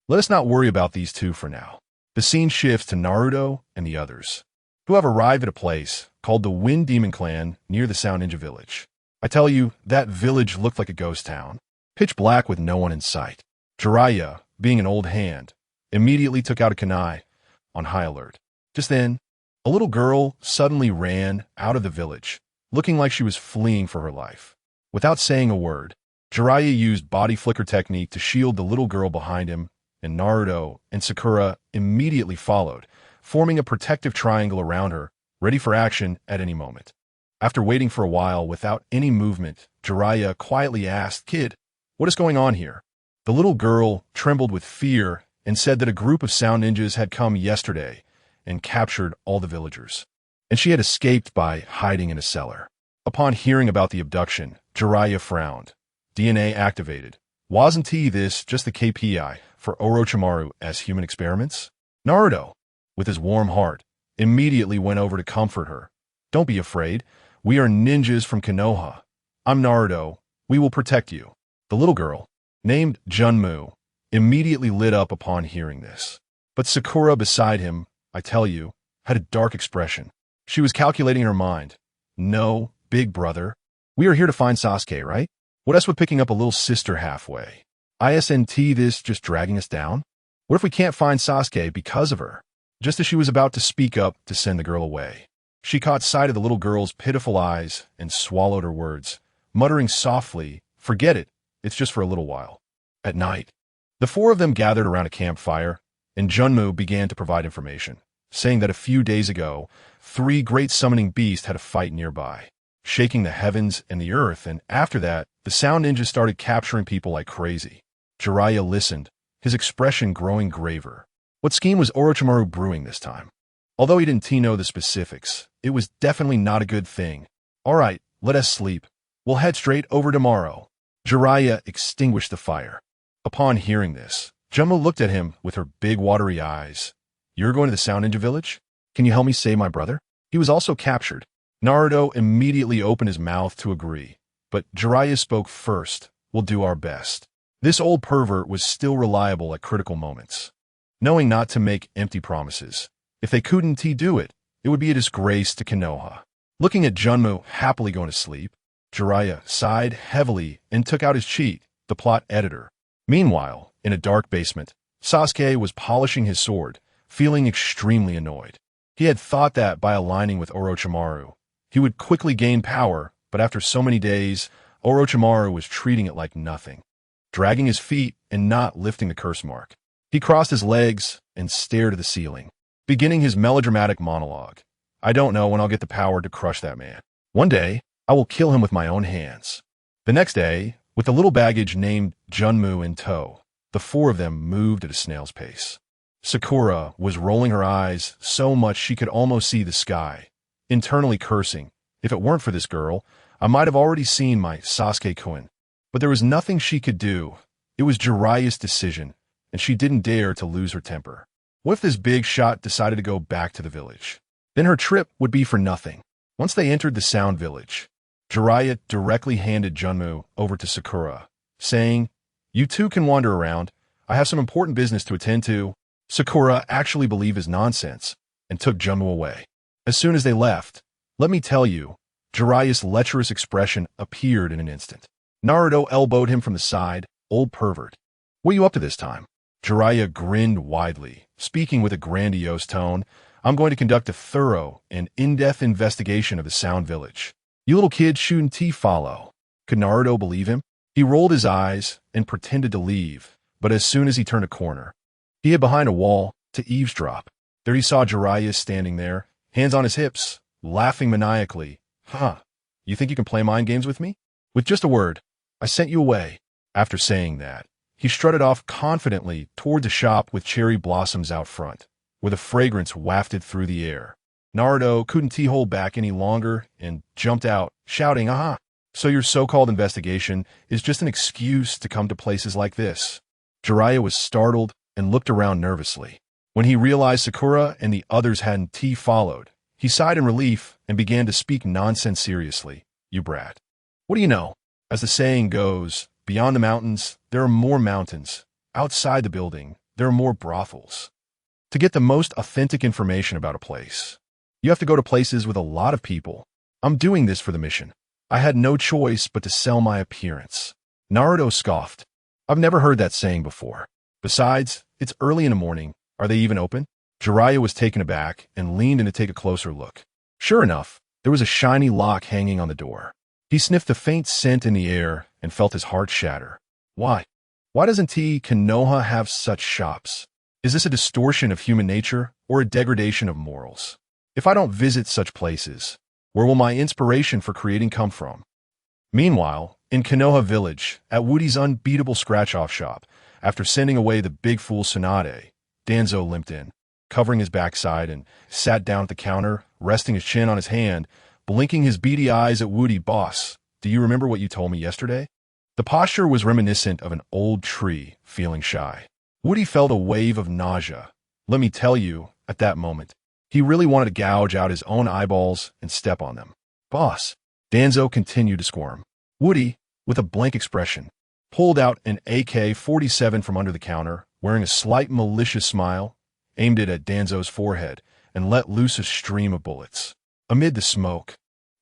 Let us not worry about these two for now. The scene shifts to Naruto and the others, who have arrived at a place called the Wind Demon Clan near the Sound Ninja village. I tell you, that village looked like a ghost town, pitch black with no one in sight. Jiraiya, being an old hand, immediately took out a kunai, on high alert. Just then, a little girl suddenly ran out of the village, looking like she was fleeing for her life. Without saying a word, Jiraiya used body flicker technique to shield the little girl behind him, and Naruto and Sakura immediately followed, forming a protective triangle around her, ready for action at any moment. After waiting for a while without any movement, Jiraiya quietly asked, "Kid, what is going on here?" The little girl trembled with fear and said that a group of sound ninjas had come yesterday and captured all the villagers, and she had escaped by hiding in a cellar. Upon hearing about the abduction, Jiraiya frowned. DNA activated. Wasn't this just the KPI for Orochimaru as human experiments? Naruto, with his warm heart, immediately went over to comfort her. "Don't be afraid. We are ninjas from Konoha. I'm Naruto. We will protect you." The little girl, named Junmu, immediately lit up upon hearing this. But Sakura beside him, I tell you, had a dark expression. She was calculating in her mind. "No, big brother. We are here to find Sasuke, right? What else with picking up a little sister halfway? Isn't this just dragging us down? What if we can't find Sasuke because of her?" Just as she was about to speak up to send the girl away, she caught sight of the little girl's pitiful eyes and swallowed her words, muttering softly, "Forget it. It's just for a little while." At night, the four of them gathered around a campfire, and Junmu began to provide information, saying that a few days ago, 3 great summoning beasts had a fight nearby, shaking the heavens and the earth, and after that, the sound ninjas started capturing people like crazy. Jiraiya listened, his expression growing graver. What scheme was Orochimaru brewing this time? Although he didn't know the specifics, it was definitely not a good thing. "All right, let us sleep. We'll head straight over tomorrow." Jiraiya extinguished the fire. Upon hearing this, Junmu looked at him with her big watery eyes. "You're going to the Sound Ninja village? Can you help me save my brother? He was also captured." Naruto immediately opened his mouth to agree, but Jiraiya spoke first. "We'll do our best." This old pervert was still reliable at critical moments, knowing not to make empty promises. If they couldn't do it, it would be a disgrace to Konoha. Looking at Junmu happily going to sleep, Jiraiya sighed heavily and took out his cheat, the plot editor. Meanwhile, in a dark basement, Sasuke was polishing his sword, feeling extremely annoyed. He had thought that by aligning with Orochimaru, he would quickly gain power, but after so many days, Orochimaru was treating it like nothing, dragging his feet and not lifting the curse mark. He crossed his legs and stared at the ceiling, beginning his melodramatic monologue. I don't know when I'll get the power to crush that man. One day, I will kill him with my own hands. The next day, with the little baggage named Junmu in tow, the four of them moved at a snail's pace. Sakura was rolling her eyes so much she could almost see the sky, internally cursing. If it weren't for this girl, I might have already seen my Sasuke-kun. But there was nothing she could do. It was Jiraiya's decision, and she didn't dare to lose her temper. What if this big shot decided to go back to the village? Then her trip would be for nothing. Once they entered the Sound Village, Jiraiya directly handed Junmu over to Sakura, saying, "You two can wander around. I have some important business to attend to." Sakura actually believed his nonsense and took Junmu away. As soon as they left, let me tell you, Jiraiya's lecherous expression appeared in an instant. Naruto elbowed him from the side. Old pervert. What are you up to this time? Jiraiya grinned widely, speaking with a grandiose tone. I'm going to conduct a thorough and in-depth investigation of the Sound Village. You little kids shouldn't follow. Could Naruto believe him? He rolled his eyes and pretended to leave, but as soon as he turned a corner, he hid behind a wall to eavesdrop. There he saw Jiraiya standing there, hands on his hips, laughing maniacally. Huh, you think you can play mind games with me? With just a word, I sent you away. After saying that, he strutted off confidently toward the shop with cherry blossoms out front, where the fragrance wafted through the air. Naruto couldn't hold back any longer and jumped out, shouting, "Aha! So your so-called investigation is just an excuse to come to places like this?" Jiraiya was startled and looked around nervously. When he realized Sakura and the others hadn't followed, he sighed in relief and began to speak nonsense seriously. You brat. What do you know? As the saying goes, beyond the mountains, there are more mountains. Outside the building, there are more brothels. To get the most authentic information about a place, you have to go to places with a lot of people. I'm doing this for the mission. I had no choice but to sell my appearance. Naruto scoffed. I've never heard that saying before. Besides, it's early in the morning. Are they even open? Jiraiya was taken aback and leaned in to take a closer look. Sure enough, there was a shiny lock hanging on the door. He sniffed the faint scent in the air and felt his heart shatter. Why? Why doesn't Konoha have such shops? Is this a distortion of human nature or a degradation of morals? If I don't visit such places, where will my inspiration for creating come from? Meanwhile, in Konoha Village, at Woody's unbeatable scratch-off shop, after sending away the big fool Tsunade, Danzo limped in, covering his backside, and sat down at the counter, resting his chin on his hand, blinking his beady eyes at Woody. Boss, do you remember what you told me yesterday? The posture was reminiscent of an old tree feeling shy. Woody felt a wave of nausea. Let me tell you, at that moment, he really wanted to gouge out his own eyeballs and step on them. Boss, Danzo continued to squirm. Woody, with a blank expression, pulled out an AK-47 from under the counter, wearing a slight malicious smile, aimed it at Danzo's forehead, and let loose a stream of bullets. Amid the smoke,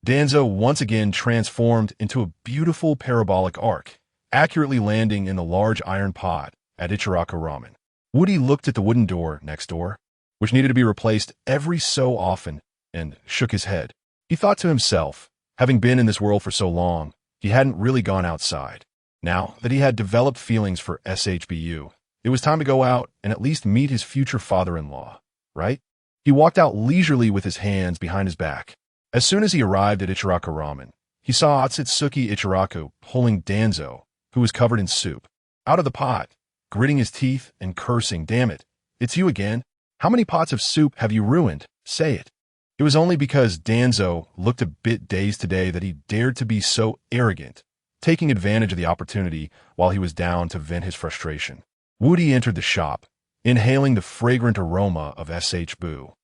Danzo once again transformed into a beautiful parabolic arc, accurately landing in the large iron pot at Ichiraku Ramen. Woody looked at the wooden door next door, which needed to be replaced every so often, and shook his head. He thought to himself, having been in this world for so long, he hadn't really gone outside. Now that he had developed feelings for SHBU, it was time to go out and at least meet his future father-in-law, right? He walked out leisurely with his hands behind his back. As soon as he arrived at Ichiraku Ramen, he saw Otsutsuki Ichiraku pulling Danzo, who was covered in soup, out of the pot, gritting his teeth and cursing, "Damn it, it's you again. How many pots of soup have you ruined? Say it." It was only because Danzo looked a bit dazed today that he dared to be so arrogant, taking advantage of the opportunity while he was down to vent his frustration. Woody entered the shop, inhaling the fragrant aroma of SHBU.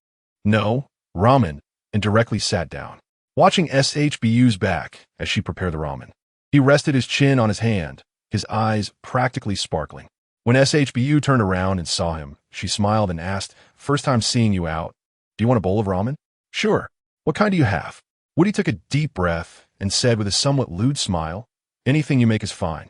No, ramen, and directly sat down, watching SHBU's back as she prepared the ramen. He rested his chin on his hand, his eyes practically sparkling. When SHBU turned around and saw him, she smiled and asked, "First time seeing you out. Do you want a bowl of ramen?" "Sure. What kind do you have?" Woody took a deep breath and said with a somewhat lewd smile, "Anything you make is fine."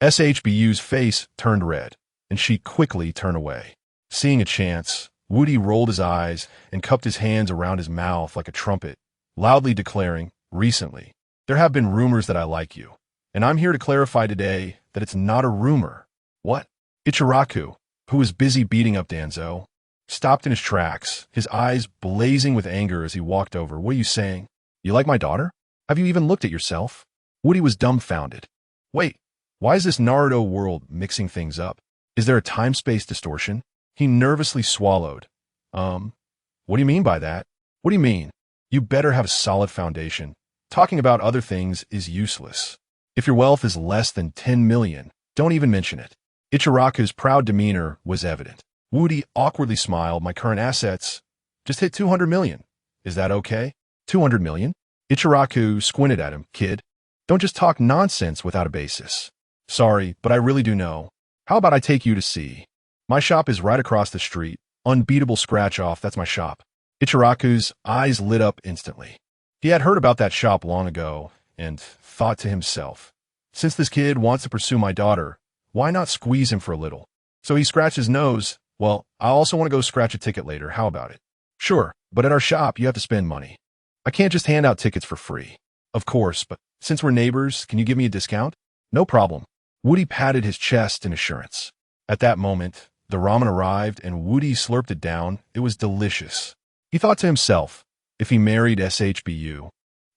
SHBU's face turned red, and she quickly turned away. Seeing a chance, Woody rolled his eyes and cupped his hands around his mouth like a trumpet, loudly declaring, "Recently, there have been rumors that I like you, and I'm here to clarify today that it's not a rumor." What? Ichiraku, who was busy beating up Danzo, stopped in his tracks, his eyes blazing with anger as he walked over. "What are you saying? You like my daughter? Have you even looked at yourself?" Woody was dumbfounded. Wait, why is this Naruto world mixing things up? Is there a time-space distortion? He nervously swallowed. What do you mean by that? What do you mean? You better have a solid foundation. Talking about other things is useless. If your wealth is less than 10 million, don't even mention it. Ichiraku's proud demeanor was evident. Woody awkwardly smiled. "My current assets just hit 200 million. Is that okay?" 200 million? Ichiraku squinted at him. "Kid, don't just talk nonsense without a basis." "Sorry, but I really do know. How about I take you to see? My shop is right across the street. Unbeatable Scratch Off, that's my shop." Ichiraku's eyes lit up instantly. He had heard about that shop long ago and thought to himself, since this kid wants to pursue my daughter, why not squeeze him for a little? So he scratched his nose. "Well, I also want to go scratch a ticket later. How about it?" "Sure, but at our shop, you have to spend money. I can't just hand out tickets for free." "Of course, but since we're neighbors, can you give me a discount?" "No problem." Woody patted his chest in assurance. At that moment, the ramen arrived and Woody slurped it down. It was delicious. He thought to himself, if he married SHBU,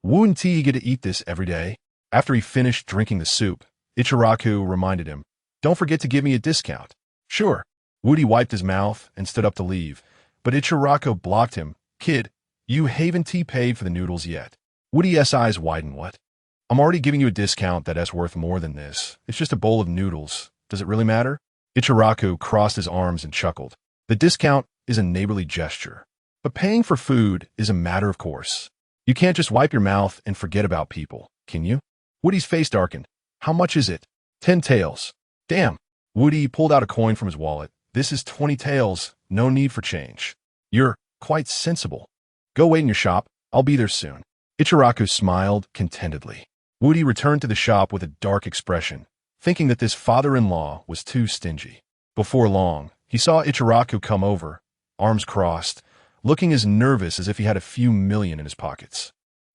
wouldn't he get to eat this every day? After he finished drinking the soup, Ichiraku reminded him, "Don't forget to give me a discount." "Sure." Woody wiped his mouth and stood up to leave, but Ichiraku blocked him. "Kid, you haven't paid for the noodles yet." Woody's eyes widened. "What? I'm already giving you a discount that's worth more than this. It's just a bowl of noodles. Does it really matter?" Ichiraku crossed his arms and chuckled. "The discount is a neighborly gesture, but paying for food is a matter of course. You can't just wipe your mouth and forget about people, can you?" Woody's face darkened. "How much is it?" 10 taels. "Damn." Woody pulled out a coin from his wallet. "This is 20 taels. No need for change." "You're quite sensible. Go wait in your shop. I'll be there soon." Ichiraku smiled contentedly. Woody returned to the shop with a dark expression, thinking that this father-in-law was too stingy. Before long, he saw Ichiraku come over, arms crossed, looking as nervous as if he had a few million in his pockets.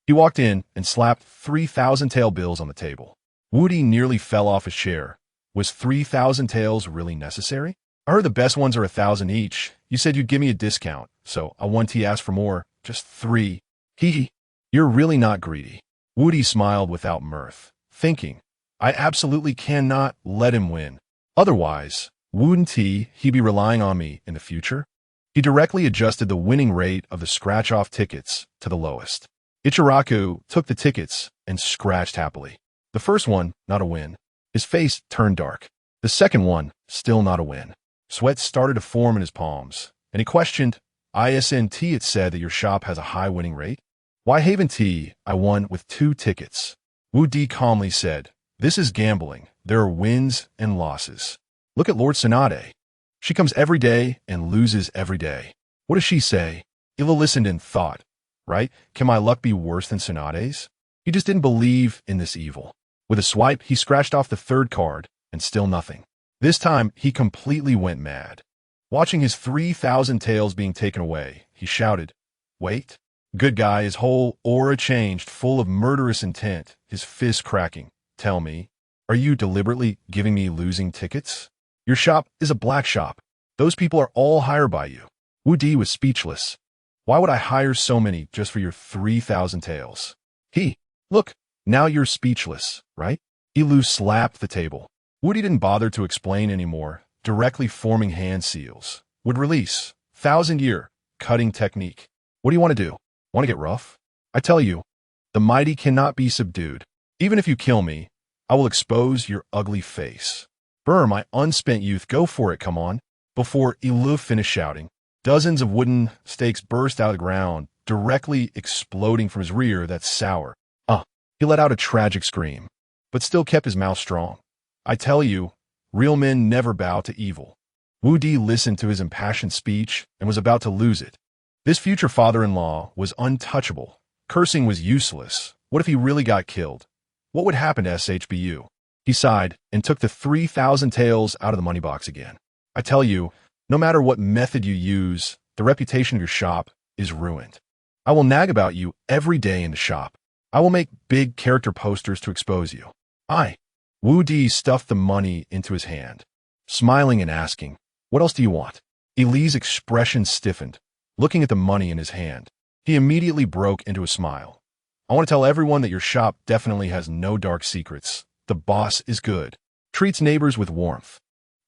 He walked in and slapped 3,000 tael bills on the table. Woody nearly fell off his chair. Was 3,000 taels really necessary? "I heard the best ones are 1,000 each. You said you'd give me a discount, so I want to ask for more. Just 3. Hee. You're really not greedy." Woody smiled without mirth, thinking, I absolutely cannot let him win. Otherwise, wouldn't he be relying on me in the future? He directly adjusted the winning rate of the scratch-off tickets to the lowest. Ichiraku took the tickets and scratched happily. The first one, not a win. His face turned dark. The second one, still not a win. Sweat started to form in his palms, and he questioned, "Isn't it said that your shop has a high winning rate? Why haven't I won with 2 tickets?" Wu Di calmly said, "This is gambling. There are wins and losses. Look at Lord Tsunade. She comes every day and loses every day. What does she say?" Ila listened and thought, right? Can my luck be worse than Tsunade's? He just didn't believe in this evil. With a swipe, he scratched off the 3rd card, and still nothing. This time, he completely went mad. Watching his 3,000 taels being taken away, he shouted, "Wait." Good guy, his whole aura changed, full of murderous intent, his fist cracking. "Tell me, are you deliberately giving me losing tickets? Your shop is a black shop. Those people are all hired by you." Wu Di was speechless. "Why would I hire so many just for your 3,000 taels?" Look, now you're speechless, right? Ilu slapped the table. Woody didn't bother to explain anymore, directly forming hand seals. Would release. 1,000-year. Cutting technique. What do you want to do? Want to get rough? I tell you, the mighty cannot be subdued. Even if you kill me, I will expose your ugly face. Brr, my unspent youth, go for it, come on. Before Ilu finished shouting, dozens of wooden stakes burst out of the ground, directly exploding from his rear. That's sour. He let out a tragic scream, but still kept his mouth strong. I tell you, real men never bow to evil. Wu Di listened to his impassioned speech and was about to lose it. This future father-in-law was untouchable. Cursing was useless. What if he really got killed? What would happen to SHBU? He sighed and took the 3,000 taels out of the money box again. I tell you, no matter what method you use, The reputation of your shop is ruined. I will nag about you every day in the shop. I will make big character posters to expose you. Wu Di stuffed the money into his hand, smiling and asking, "What else do you want?" Eli's expression stiffened, looking at the money in his hand. He immediately broke into a smile. "I want to tell everyone that your shop definitely has no dark secrets. The boss is good. Treats neighbors with warmth.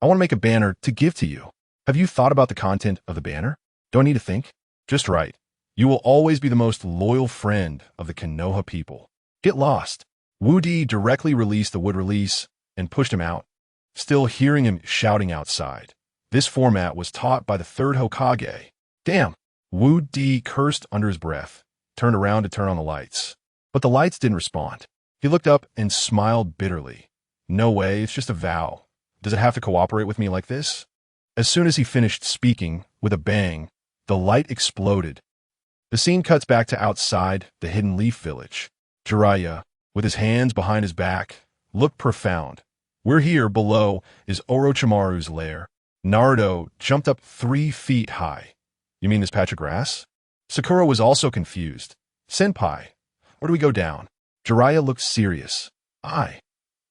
I want to make a banner to give to you. Have you thought about the content of the banner? Do I need to think? Just right. You will always be the most loyal friend of the Konoha people. Get lost." Wu Di directly released the wood release and pushed him out, still hearing him shouting outside. This format was taught by the third Hokage. Damn! Wu Di cursed under his breath, turned around to turn on the lights. But the lights didn't respond. He looked up and smiled bitterly. No way, it's just a vow. Does it have to cooperate with me like this? As soon as he finished speaking, with a bang, the light exploded. The scene cuts back to outside the Hidden Leaf Village. Jiraiya, with his hands behind his back, looked profound. We're here, below is Orochimaru's lair. Naruto jumped up 3 feet high. You mean this patch of grass? Sakura was also confused. Senpai, where do we go down? Jiraiya looked serious. I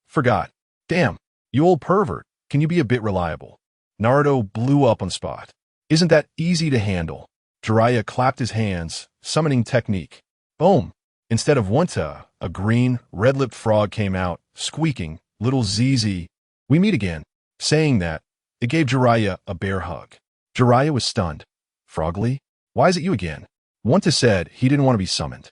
forgot. Damn, you old pervert. Can you be a bit reliable? Naruto blew up on the spot. Isn't that easy to handle? Jiraiya clapped his hands, summoning technique. Boom! Instead of Wanta, a green, red-lipped frog came out, squeaking, "Little ZZ, we meet again." Saying that, it gave Jiraiya a bear hug. Jiraiya was stunned. Frogly? Why is it you again? Wanta said he didn't want to be summoned.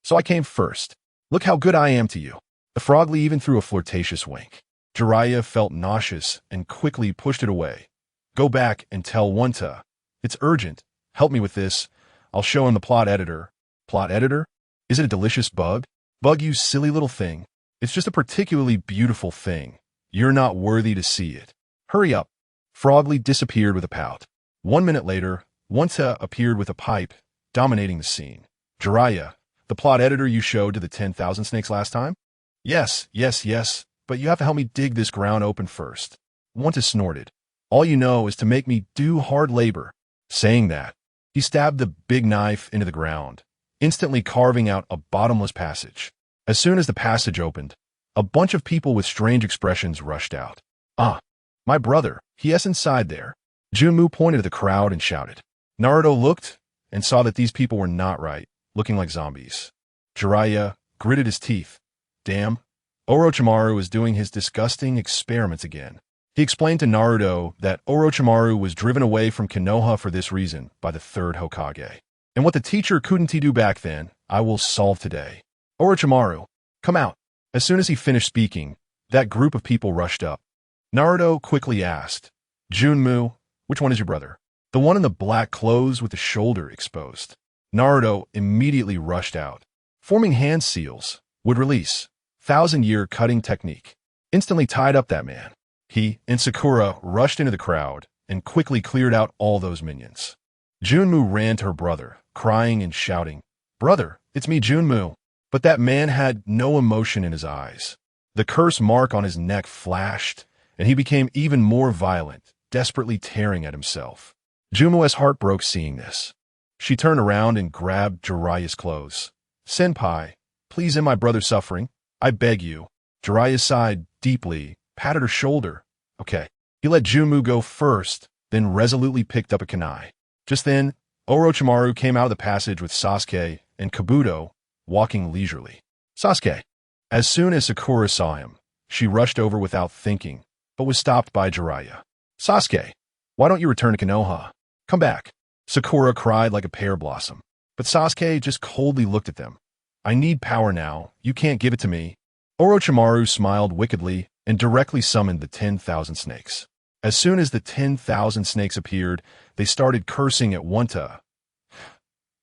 So I came first. Look how good I am to you. The Frogly even threw a flirtatious wink. Jiraiya felt nauseous and quickly pushed it away. Go back and tell Wanta. It's urgent. Help me with this. I'll show him the plot editor. Plot editor? Is it a delicious bug? Bug, you silly little thing. It's just a particularly beautiful thing. You're not worthy to see it. Hurry up. Frogly disappeared with a pout. 1 minute later, Wanta appeared with a pipe, dominating the scene. Jiraiya, the plot editor you showed to the 10,000 snakes last time? Yes, but you have to help me dig this ground open first. Wanta snorted. All you know is to make me do hard labor. Saying that, he stabbed the big knife into the ground, instantly carving out a bottomless passage. As soon as the passage opened, a bunch of people with strange expressions rushed out. My brother, he is inside there. Junmu pointed at the crowd and shouted. Naruto looked and saw that these people were not right, looking like zombies. Jiraiya gritted his teeth. Damn, Orochimaru was doing his disgusting experiments again. He explained to Naruto that Orochimaru was driven away from Konoha for this reason by the third Hokage. And what the teacher couldn't do back then, I will solve today. Orochimaru, come out. As soon as he finished speaking, that group of people rushed up. Naruto quickly asked, Junmu, which one is your brother? The one in the black clothes with the shoulder exposed. Naruto immediately rushed out. Forming hand seals would release 1,000-year cutting technique. Instantly tied up that man. He and Sakura rushed into the crowd and quickly cleared out all those minions. Junmu ran to her brother, crying and shouting, Brother, it's me, Junmu. But that man had no emotion in his eyes. The curse mark on his neck flashed, and he became even more violent, desperately tearing at himself. Junmu's heart broke seeing this. She turned around and grabbed Jiraiya's clothes. Senpai, please end my brother's suffering. I beg you. Jiraiya sighed deeply, patted her shoulder. Okay. He let Junmu go first, then resolutely picked up a kunai. Just then, Orochimaru came out of the passage with Sasuke and Kabuto, walking leisurely. Sasuke. As soon as Sakura saw him, she rushed over without thinking, but was stopped by Jiraiya. Sasuke, why don't you return to Konoha? Come back. Sakura cried like a pear blossom. But Sasuke just coldly looked at them. I need power now. You can't give it to me. Orochimaru smiled wickedly and directly summoned the 10,000 snakes. As soon as the 10,000 snakes appeared, they started cursing at Wanta.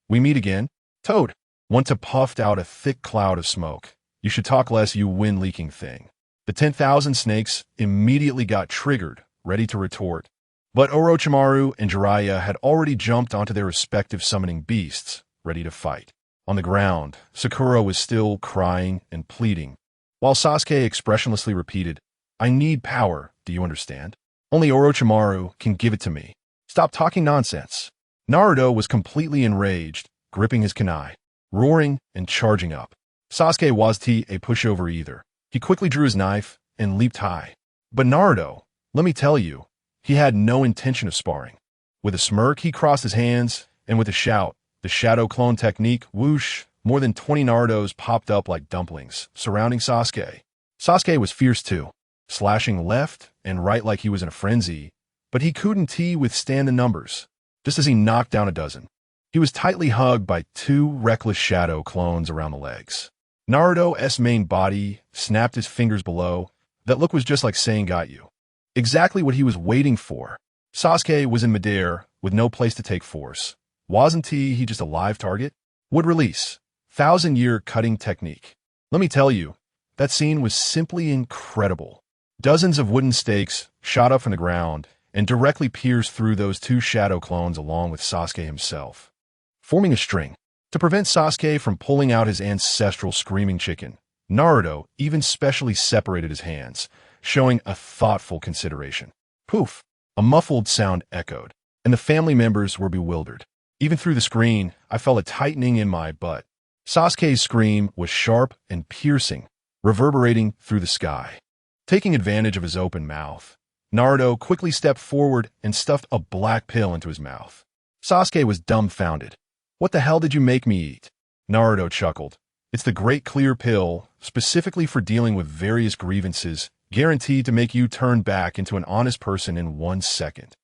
We meet again? Toad. Wanta puffed out a thick cloud of smoke. You should talk less, you wind-leaking thing. The 10,000 snakes immediately got triggered, ready to retort. But Orochimaru and Jiraiya had already jumped onto their respective summoning beasts, ready to fight. On the ground, Sakura was still crying and pleading, while Sasuke expressionlessly repeated, I need power, do you understand? Only Orochimaru can give it to me. Stop talking nonsense. Naruto was completely enraged, gripping his kunai, roaring and charging up. Sasuke wasn't a pushover either. He quickly drew his knife and leaped high. But Naruto, let me tell you, he had no intention of sparring. With a smirk, he crossed his hands, and with a shout, the shadow clone technique, whoosh, more than 20 Narutos popped up like dumplings, surrounding Sasuke. Sasuke was fierce too, slashing left and right like he was in a frenzy, but he couldn't withstand the numbers. Just as he knocked down a dozen, he was tightly hugged by two reckless shadow clones around the legs. Naruto's main body snapped his fingers below. That look was just like saying got you. Exactly what he was waiting for. Sasuke was in midair with no place to take force. Wasn't he just a live target? Would release. 1,000-year cutting technique. Let me tell you, that scene was simply incredible. Dozens of wooden stakes shot up from the ground and directly pierced through those two shadow clones along with Sasuke himself, forming a string. To prevent Sasuke from pulling out his ancestral screaming chicken, Naruto even specially separated his hands, showing a thoughtful consideration. Poof! A muffled sound echoed, and the family members were bewildered. Even through the screen, I felt a tightening in my butt. Sasuke's scream was sharp and piercing, reverberating through the sky. Taking advantage of his open mouth, Naruto quickly stepped forward and stuffed a black pill into his mouth. Sasuke was dumbfounded. What the hell did you make me eat? Naruto chuckled. It's the Great Clear Pill, specifically for dealing with various grievances, guaranteed to make you turn back into an honest person in 1 second.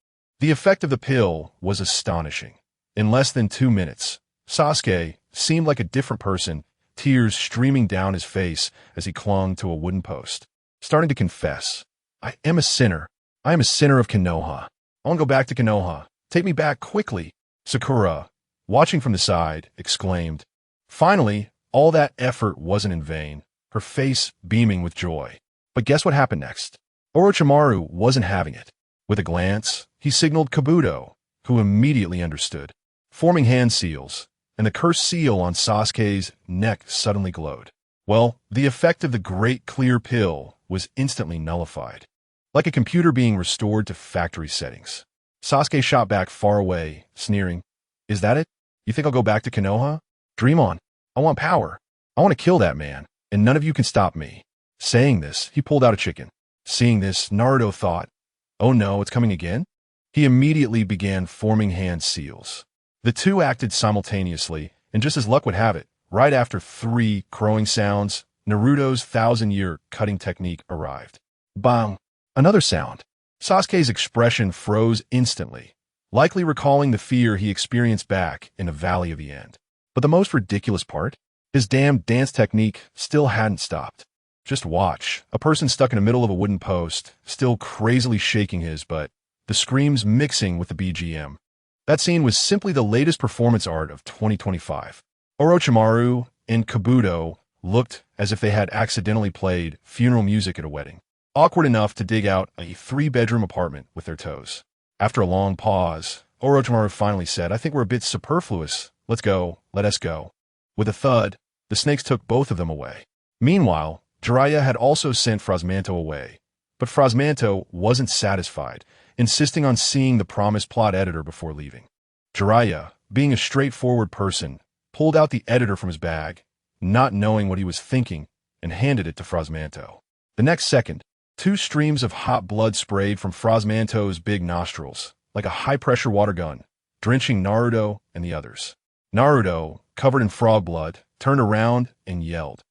The effect of the pill was astonishing. In less than 2 minutes, Sasuke seemed like a different person, tears streaming down his face as he clung to a wooden post, starting to confess. I am a sinner. I am a sinner of Konoha. I want to go back to Konoha. Take me back quickly. Sakura, watching from the side, exclaimed. Finally, all that effort wasn't in vain, her face beaming with joy. But guess what happened next? Orochimaru wasn't having it. With a glance, he signaled Kabuto, who immediately understood. Forming hand seals, and the cursed seal on Sasuke's neck suddenly glowed. Well, the effect of the Great Clear Pill was instantly nullified. Like a computer being restored to factory settings. Sasuke shot back far away, sneering. Is that it? You think I'll go back to Konoha? Dream on. I want power. I want to kill that man, and none of you can stop me. Saying this, he pulled out a chicken. Seeing this, Naruto thought, oh no, it's coming again? He immediately began forming hand seals. The two acted simultaneously, and just as luck would have it, right after 3 crowing sounds, Naruto's 1,000-year cutting technique arrived. Bang! Another sound. Sasuke's expression froze instantly, likely recalling the fear he experienced back in the Valley of the End. But the most ridiculous part? His damn dance technique still hadn't stopped. Just watch, a person stuck in the middle of a wooden post, still crazily shaking his butt, the screams mixing with the BGM. That scene was simply the latest performance art of 2025. Orochimaru and Kabuto looked as if they had accidentally played funeral music at a wedding, awkward enough to dig out a 3-bedroom apartment with their toes. After a long pause, Orochimaru finally said, I think we're a bit superfluous. Let's go, let us go. With a thud, the snakes took both of them away. Meanwhile, Jiraiya had also sent Frasmanto away, but Frasmanto wasn't satisfied, insisting on seeing the promised plot editor before leaving. Jiraiya, being a straightforward person, pulled out the editor from his bag, not knowing what he was thinking, and handed it to Frasmanto. The next second, 2 streams of hot blood sprayed from Frasmanto's big nostrils, like a high-pressure water gun, drenching Naruto and the others. Naruto, covered in frog blood, turned around and yelled,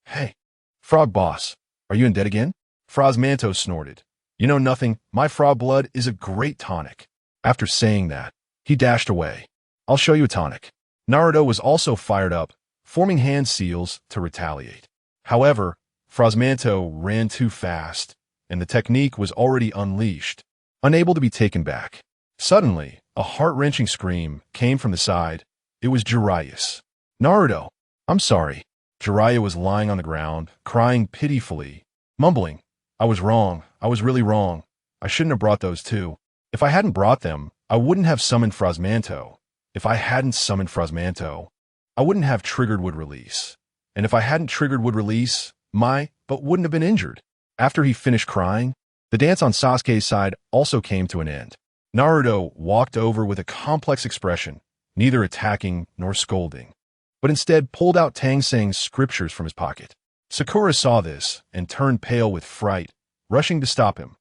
Hey, Frog Boss, are you in debt again? Frasmanto snorted. You know nothing, my frog blood is a great tonic. After saying that, he dashed away. I'll show you a tonic. Naruto was also fired up, forming hand seals to retaliate. However, Frasmanto ran too fast, and the technique was already unleashed, unable to be taken back. Suddenly, a heart-wrenching scream came from the side. It was Jiraiya's. Naruto, I'm sorry. Jiraiya was lying on the ground, crying pitifully, mumbling, I was wrong. I was really wrong. I shouldn't have brought those 2. If I hadn't brought them, I wouldn't have summoned Frasmanto. If I hadn't summoned Frasmanto, I wouldn't have triggered wood release. And if I hadn't triggered wood release, but wouldn't have been injured. After he finished crying, the dance on Sasuke's side also came to an end. Naruto walked over with a complex expression, neither attacking nor scolding, but instead pulled out Tangsang's scriptures from his pocket. Sakura saw this and turned pale with fright, rushing to stop him.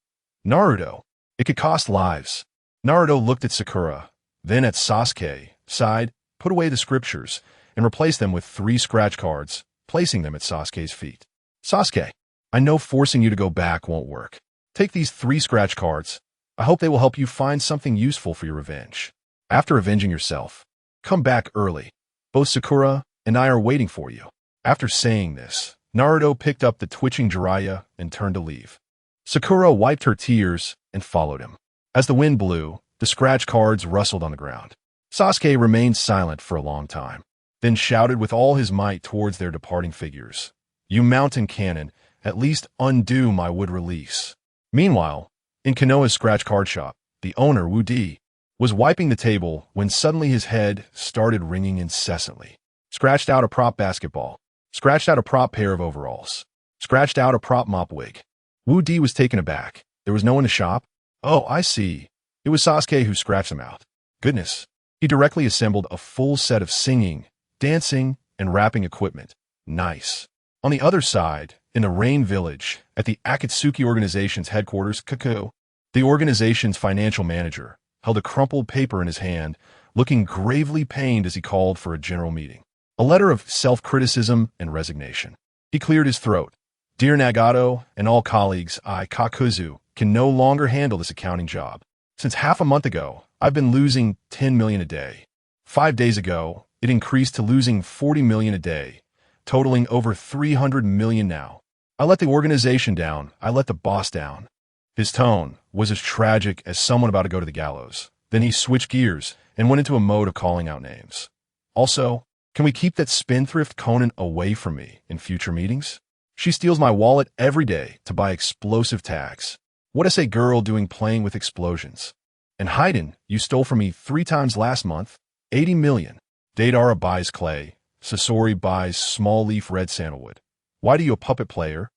Naruto, it could cost lives. Naruto looked at Sakura, then at Sasuke, sighed, put away the scriptures, and replaced them with 3 scratch cards, placing them at Sasuke's feet. Sasuke, I know forcing you to go back won't work. Take these 3 scratch cards. I hope they will help you find something useful for your revenge. After avenging yourself, come back early. Both Sakura and I are waiting for you. After saying this, Naruto picked up the twitching Jiraiya and turned to leave. Sakura wiped her tears and followed him. As the wind blew, the scratch cards rustled on the ground. Sasuke remained silent for a long time, then shouted with all his might towards their departing figures. You mountain cannon, at least undo my wood release. Meanwhile, in Konoha's scratch card shop, the owner, Wu Di, was wiping the table when suddenly his head started ringing incessantly. Scratched out a prop basketball. Scratched out a prop pair of overalls. Scratched out a prop mop wig. Wu Di was taken aback. There was no one in the shop? Oh, I see. It was Sasuke who scratched them out. Goodness. He directly assembled a full set of singing, dancing, and rapping equipment. Nice. On the other side, in the Rain Village, at the Akatsuki organization's headquarters, Kaku, the organization's financial manager, held a crumpled paper in his hand, looking gravely pained as he called for a general meeting. A letter of self-criticism and resignation. He cleared his throat. Dear Nagato and all colleagues, I, Kakuzu, can no longer handle this accounting job. Since half a month ago, I've been losing 10 million a day. 5 days ago, it increased to losing 40 million a day, totaling over 300 million now. I let the organization down. I let the boss down. His tone was as tragic as someone about to go to the gallows. Then he switched gears and went into a mode of calling out names. Also, can we keep that spendthrift Conan away from me in future meetings? She steals my wallet every day to buy explosive tags. What is a girl doing playing with explosions? And Haydn, you stole from me 3 times last month, 80 million. Deidara buys clay. Sasori buys small leaf red sandalwood. Why do you a puppet player?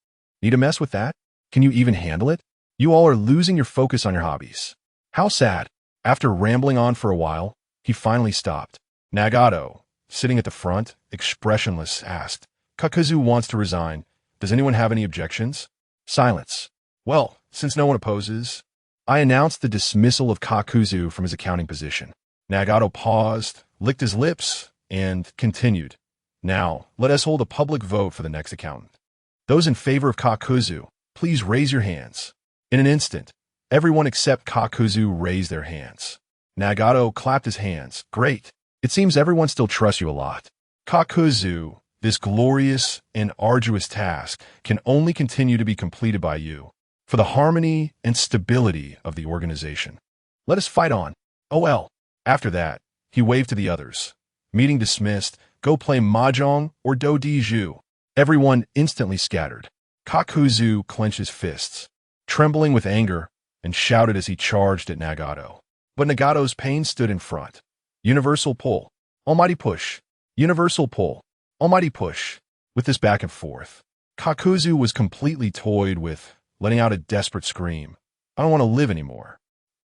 Need to mess with that? Can you even handle it? You all are losing your focus on your hobbies. How sad. After rambling on for a while, he finally stopped. Nagato, sitting at the front, expressionless, asked, Kakuzu wants to resign. Does anyone have any objections? Silence. Well, since no one opposes, I announced the dismissal of Kakuzu from his accounting position. Nagato paused, licked his lips, and continued. Now, let us hold a public vote for the next accountant. Those in favor of Kakuzu, please raise your hands. In an instant, everyone except Kakuzu raised their hands. Nagato clapped his hands. Great. It seems everyone still trusts you a lot. Kakuzu, this glorious and arduous task can only continue to be completed by you for the harmony and stability of the organization. Let us fight on. Oh well. After that, he waved to the others. Meeting dismissed. Go play mahjong or do-di-ju. Everyone instantly scattered. Kakuzu clenched his fists, trembling with anger, and shouted as he charged at Nagato. But Nagato's pain stood in front. Universal pull. Almighty push. Universal pull. Almighty push. With this back and forth, Kakuzu was completely toyed with, letting out a desperate scream. I don't want to live anymore.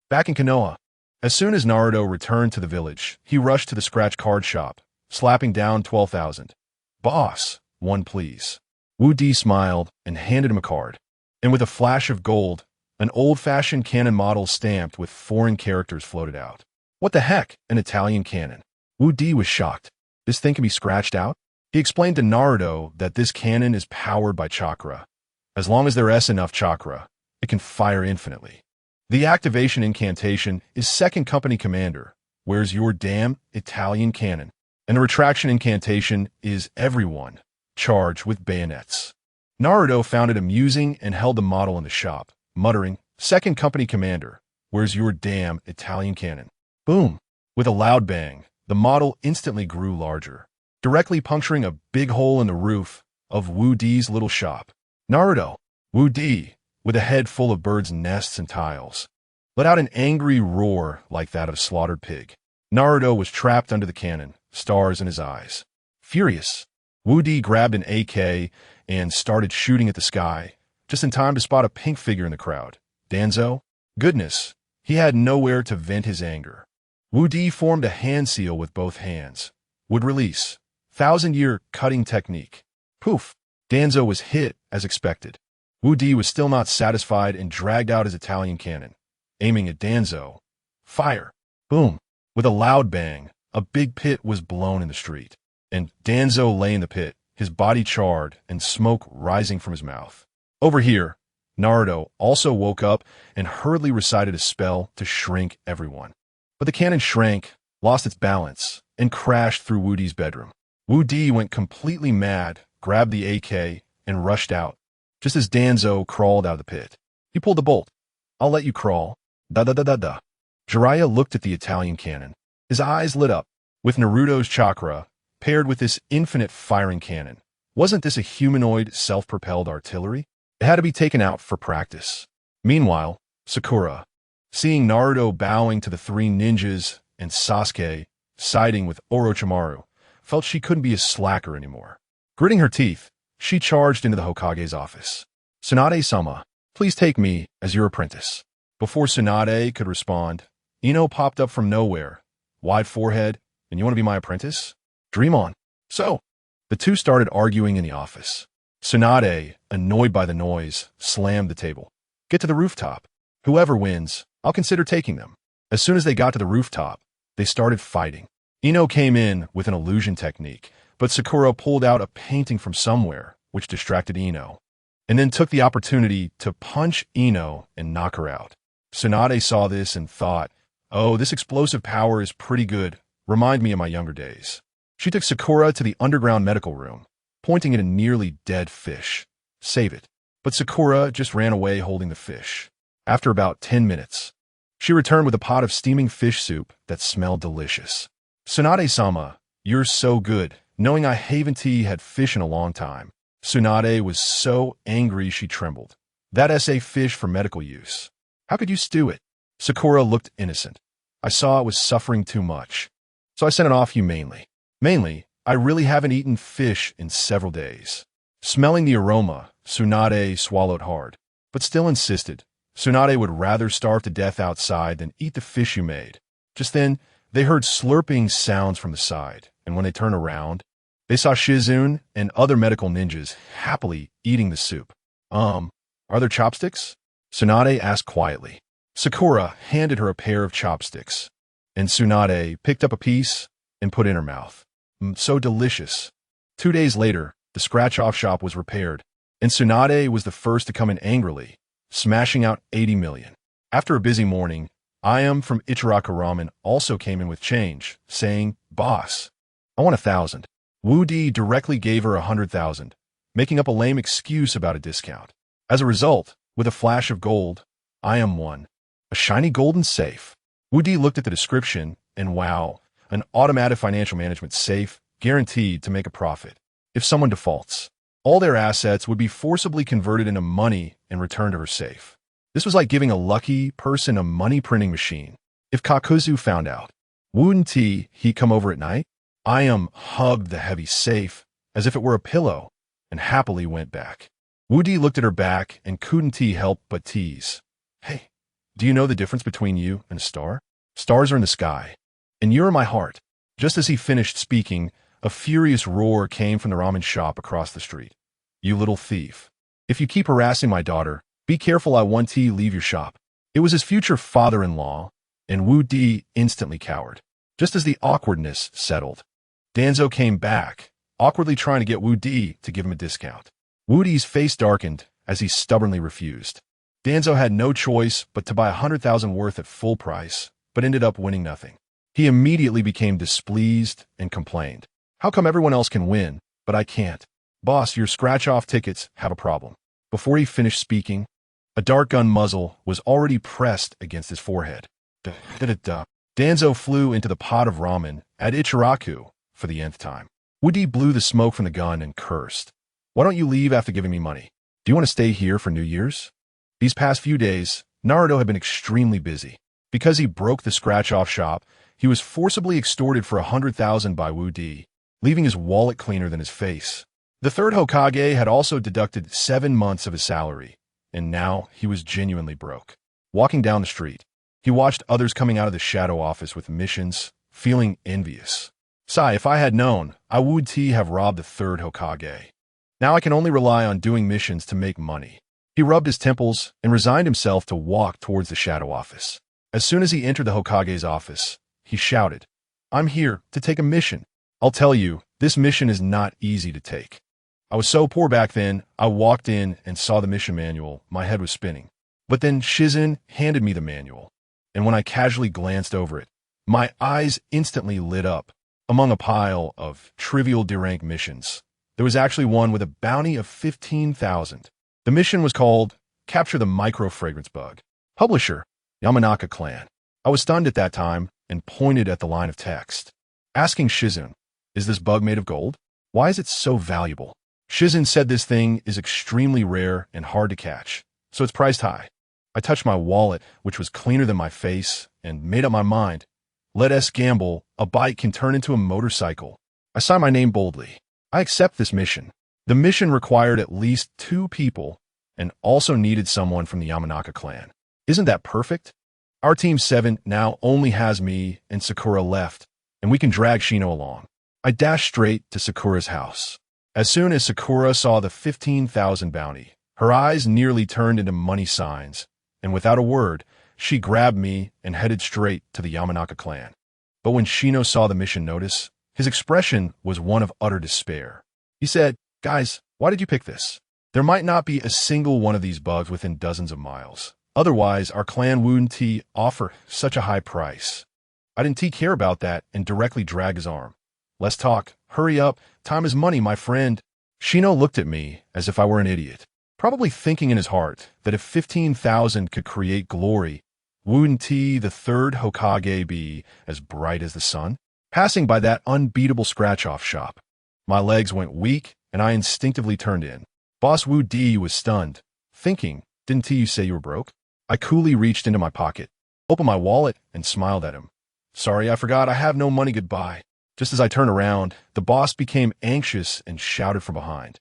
Back in Konoha, as soon as Naruto returned to the village, he rushed to the scratch card shop, slapping down 12,000. Boss, one please. Wu Di smiled and handed him a card. And with a flash of gold, an old-fashioned cannon model stamped with foreign characters floated out. What the heck? An Italian cannon. Wu Di was shocked. This thing can be scratched out? He explained to Naruto that this cannon is powered by chakra. As long as there is enough chakra, it can fire infinitely. The activation incantation is Second Company Commander, where's your damn Italian cannon? And the retraction incantation is everyone, charged with bayonets. Naruto found it amusing and held the model in the shop, muttering, Second Company Commander, where's your damn Italian cannon? Boom! With a loud bang, the model instantly grew larger, directly puncturing a big hole in the roof of Wu Di's little shop. Naruto, Wu Di, with a head full of birds' nests and tiles, let out an angry roar like that of a slaughtered pig. Naruto was trapped under the cannon, stars in his eyes. Furious, Wu Di grabbed an AK and started shooting at the sky, just in time to spot a pink figure in the crowd. Danzo? Goodness, He had nowhere to vent his anger. Wu Di formed a hand seal with both hands. Would release. 1,000-year cutting technique. Poof! Danzo was hit as expected. Wu Di was still not satisfied and dragged out his Italian cannon, aiming at Danzo. Fire! Boom! With a loud bang, a big pit was blown in the street, and Danzo lay in the pit, his body charred and smoke rising from his mouth. Over here, Naruto also woke up and hurriedly recited a spell to shrink everyone. But the cannon shrank, lost its balance, and crashed through Wu Di's bedroom. Wu Di went completely mad, grabbed the AK, and rushed out, just as Danzo crawled out of the pit. He pulled the bolt. I'll let you crawl. Da-da-da-da-da. Jiraiya looked at the Italian cannon. His eyes lit up. With Naruto's chakra, paired with this infinite firing cannon, wasn't this a humanoid self-propelled artillery? It had to be taken out for practice. Meanwhile, Sakura, seeing Naruto bowing to the three ninjas and Sasuke siding with Orochimaru, felt she couldn't be a slacker anymore. Gritting her teeth, she charged into the Hokage's office. Tsunade-sama, please take me as your apprentice. Before Tsunade could respond, Ino popped up from nowhere, wide forehead, and you want to be my apprentice? Dream on. So, the two started arguing in the office. Tsunade, annoyed by the noise, slammed the table. Get to the rooftop. Whoever wins, I'll consider taking them. As soon as they got to the rooftop, they started fighting. Ino came in with an illusion technique, but Sakura pulled out a painting from somewhere, which distracted Ino, and then took the opportunity to punch Ino and knock her out. Tsunade saw this and thought, oh, this explosive power is pretty good. Remind me of my younger days. She took Sakura to the underground medical room, pointing at a nearly dead fish. Save it. But Sakura just ran away holding the fish. After about 10 minutes, she returned with a pot of steaming fish soup that smelled delicious. Tsunade-sama, you're so good. Knowing I haven't had fish in a long time. Tsunade was so angry she trembled. That SA fish for medical use. How could you stew it? Sakura looked innocent. I saw it was suffering too much, so I sent it off humanely. Mainly, I really haven't eaten fish in several days. Smelling the aroma, Tsunade swallowed hard, but still insisted. Tsunade would rather starve to death outside than eat the fish you made. Just then, they heard slurping sounds from the side, and when they turned around, they saw Shizune and other medical ninjas happily eating the soup. Are there chopsticks? Tsunade asked quietly. Sakura handed her a pair of chopsticks, and Tsunade picked up a piece and put it in her mouth. So delicious. 2 days later, the scratch-off shop was repaired, and Tsunade was the first to come in angrily, smashing out 80 million. After a busy morning, Ayam from Ichiraku Ramen also came in with change, saying, Boss, I want 1,000. Wu Di directly gave her 100,000, making up a lame excuse about a discount. As a result, with a flash of gold, Ayam won. A shiny golden safe. Wu Di looked at the description, and wow, an automatic financial management safe guaranteed to make a profit. If someone defaults, all their assets would be forcibly converted into money and returned to her safe. This was like giving a lucky person a money printing machine. If Kakuzu found out, wouldn't he come over at night? Ayam hugged the heavy safe as if it were a pillow and happily went back. Wu Di looked at her back and couldn't help but tease. Hey, do you know the difference between you and a star? Stars are in the sky, and you're in my heart. Just as he finished speaking, a furious roar came from the ramen shop across the street. You little thief. If you keep harassing my daughter, be careful I want to leave your shop. It was his future father-in-law, and Wu Di instantly cowered. Just as the awkwardness settled, Danzo came back, awkwardly trying to get Wu Di to give him a discount. Wu Di's face darkened as he stubbornly refused. Danzo had no choice but to buy 100,000 worth at full price, but ended up winning nothing. He immediately became displeased and complained. How come everyone else can win, but I can't? Boss, your scratch-off tickets have a problem. Before he finished speaking, a dart gun muzzle was already pressed against his forehead. Danzo flew into the pot of ramen at Ichiraku for the nth time. Wu Di blew the smoke from the gun and cursed. Why don't you leave after giving me money? Do you want to stay here for New Year's? These past few days, Naruto had been extremely busy. Because he broke the scratch-off shop, he was forcibly extorted for 100,000 by Wu Di, leaving his wallet cleaner than his face. The third Hokage had also deducted 7 months of his salary, and now he was genuinely broke. Walking down the street, He watched others coming out of the shadow office with missions, feeling envious. Sigh, if I had known, I would have robbed the third Hokage. Now I can only rely on doing missions to make money. He rubbed his temples and resigned himself to walk towards the shadow office. As soon as he entered the Hokage's office, he shouted, "I'm here to take a mission. I'll tell you, this mission is not easy to take." I was so poor back then, I walked in and saw the mission manual. My head was spinning. But then Shizen handed me the manual, and when I casually glanced over it, my eyes instantly lit up. Among a pile of trivial D-rank missions, there was actually one with a bounty of 15,000. The mission was called Capture the Micro-Fragrance Bug. Publisher, Yamanaka Clan. I was stunned at that time and pointed at the line of text, asking Shizen, "Is this bug made of gold? Why is it so valuable?" Shizen said this thing is extremely rare and hard to catch, so it's priced high. I touched my wallet, which was cleaner than my face, and made up my mind. Let us gamble, a bike can turn into a motorcycle. I signed my name boldly. I accept this mission. The mission required at least 2 people and also needed someone from the Yamanaka clan. Isn't that perfect? Our Team 7 now only has me and Sakura left, and we can drag Shino along. I dashed straight to Sakura's house. As soon as Sakura saw the 15,000 bounty, her eyes nearly turned into money signs, and without a word, she grabbed me and headed straight to the Yamanaka clan. But when Shino saw the mission notice, his expression was one of utter despair. He said, "Guys, why did you pick this? There might not be a single one of these bugs within dozens of miles. Otherwise, our clan wouldn't offer such a high price." I didn't care about that and directly dragged his arm. "Let's talk. Hurry up. Time is money, my friend." Shino looked at me as if I were an idiot, probably thinking in his heart that if 15,000 could create glory, wouldn't the third Hokage be as bright as the sun? Passing by that unbeatable scratch-off shop, my legs went weak and I instinctively turned in. Boss Wu Di was stunned, thinking, "Didn't you say you were broke?" I coolly reached into my pocket, opened my wallet, and smiled at him. "Sorry, I forgot. I have no money. Goodbye." Just as I turned around, the boss became anxious and shouted from behind,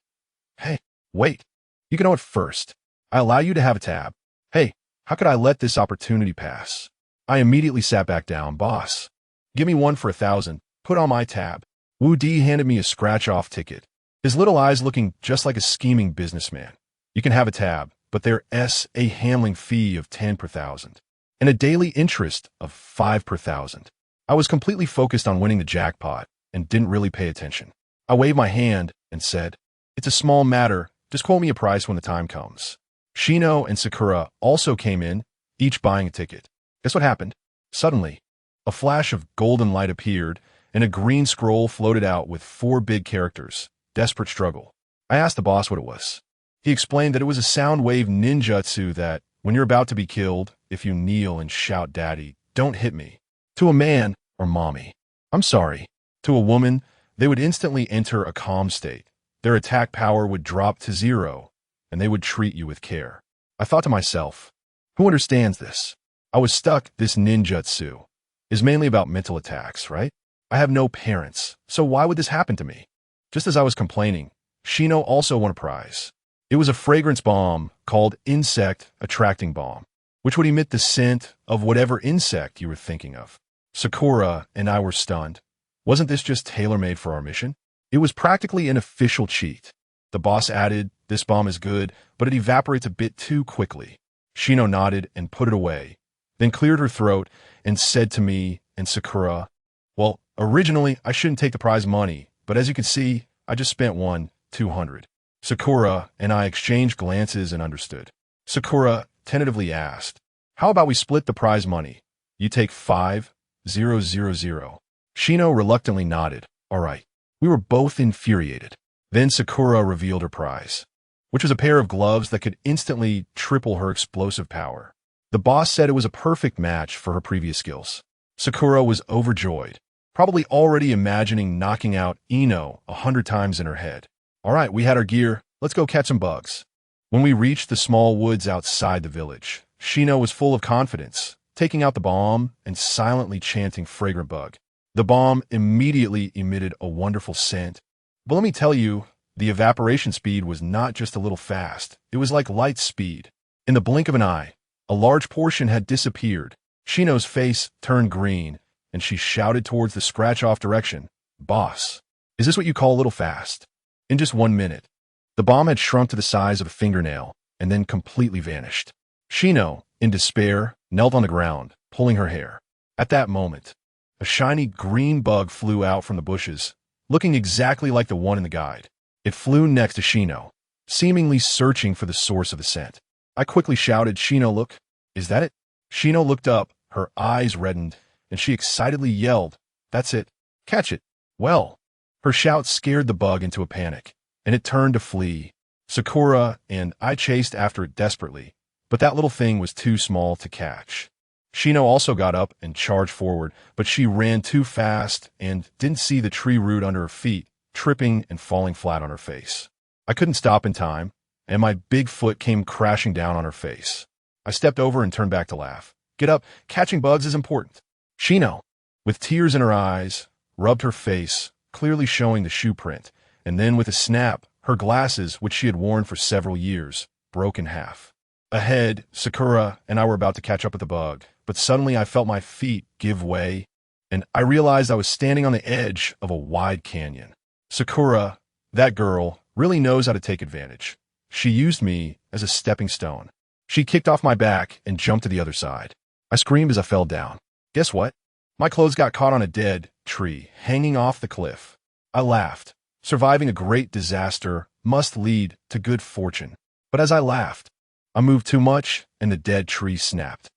"Hey, wait. You can know it first. I allow you to have a tab. Hey, how could I let this opportunity pass?" I immediately sat back down. "Boss, give me one for 1,000. Put on my tab." Wu Di handed me a scratch-off ticket, his little eyes looking just like a scheming businessman. "You can have a tab, but there's a handling fee of 10 per 1,000 and a daily interest of 5 per 1,000. I was completely focused on winning the jackpot and didn't really pay attention. I waved my hand and said, "It's a small matter. Just quote me a price when the time comes." Shino and Sakura also came in, each buying a ticket. Guess what happened? Suddenly, a flash of golden light appeared, and a green scroll floated out with 4 big characters, "Desperate Struggle." I asked the boss what it was. He explained that it was a sound wave ninjutsu that, when you're about to be killed, if you kneel and shout, "Daddy, don't hit me," to a man or mommy, "I'm sorry," to a woman, they would instantly enter a calm state. Their attack power would drop to 0, and they would treat you with care. I thought to myself, who understands this? I was stuck. This ninjutsu is mainly about mental attacks, right? I have no parents, so why would this happen to me? Just as I was complaining, Shino also won a prize. It was a fragrance bomb called Insect Attracting Bomb, which would emit the scent of whatever insect you were thinking of. Sakura and I were stunned. Wasn't this just tailor-made for our mission? It was practically an official cheat. The boss added, "This bomb is good, but it evaporates a bit too quickly." Shino nodded and put it away, then cleared her throat and said to me and Sakura, "Well, originally I shouldn't take the prize money, but as you can see, I just spent 200. Sakura and I exchanged glances and understood. Sakura tentatively asked, "How about we split the prize money? You take 5,000. Shino reluctantly nodded. "All right." We were both infuriated. Then Sakura revealed her prize, which was a pair of gloves that could instantly triple her explosive power. The boss said it was a perfect match for her previous skills. Sakura was overjoyed, probably already imagining knocking out Ino 100 times in her head. "All right, we had our gear. Let's go catch some bugs." When we reached the small woods outside the village, Shino was full of confidence, taking out the bomb and silently chanting "Fragrant Bug." The bomb immediately emitted a wonderful scent. But let me tell you, the evaporation speed was not just a little fast. It was like light speed. In the blink of an eye, a large portion had disappeared, Shino's face turned green, and she shouted towards the scratch-off direction, "Boss, is this what you call a little fast?" In just 1 minute, the bomb had shrunk to the size of a fingernail and then completely vanished. Shino, in despair, knelt on the ground, pulling her hair. At that moment, a shiny green bug flew out from the bushes, looking exactly like the one in the guide. It flew next to Shino, seemingly searching for the source of the scent. I quickly shouted, "Shino, look, is that it?" Shino looked up, her eyes reddened, and she excitedly yelled, "That's it, catch it." Well, her shout scared the bug into a panic, and it turned to flee. Sakura and I chased after it desperately, but that little thing was too small to catch. Shino also got up and charged forward, but she ran too fast and didn't see the tree root under her feet, tripping and falling flat on her face. I couldn't stop in time, and my big foot came crashing down on her face. I stepped over and turned back to laugh. "Get up, catching bugs is important." Shino, with tears in her eyes, rubbed her face, clearly showing the shoe print, and then with a snap, her glasses, which she had worn for several years, broke in half. Ahead, Sakura and I were about to catch up with the bug, but suddenly I felt my feet give way, and I realized I was standing on the edge of a wide canyon. Sakura, that girl, really knows how to take advantage. She used me as a stepping stone. She kicked off my back and jumped to the other side. I screamed as I fell down. Guess what? My clothes got caught on a dead tree hanging off the cliff. I laughed. Surviving a great disaster must lead to good fortune. But as I laughed, I moved too much and the dead tree snapped.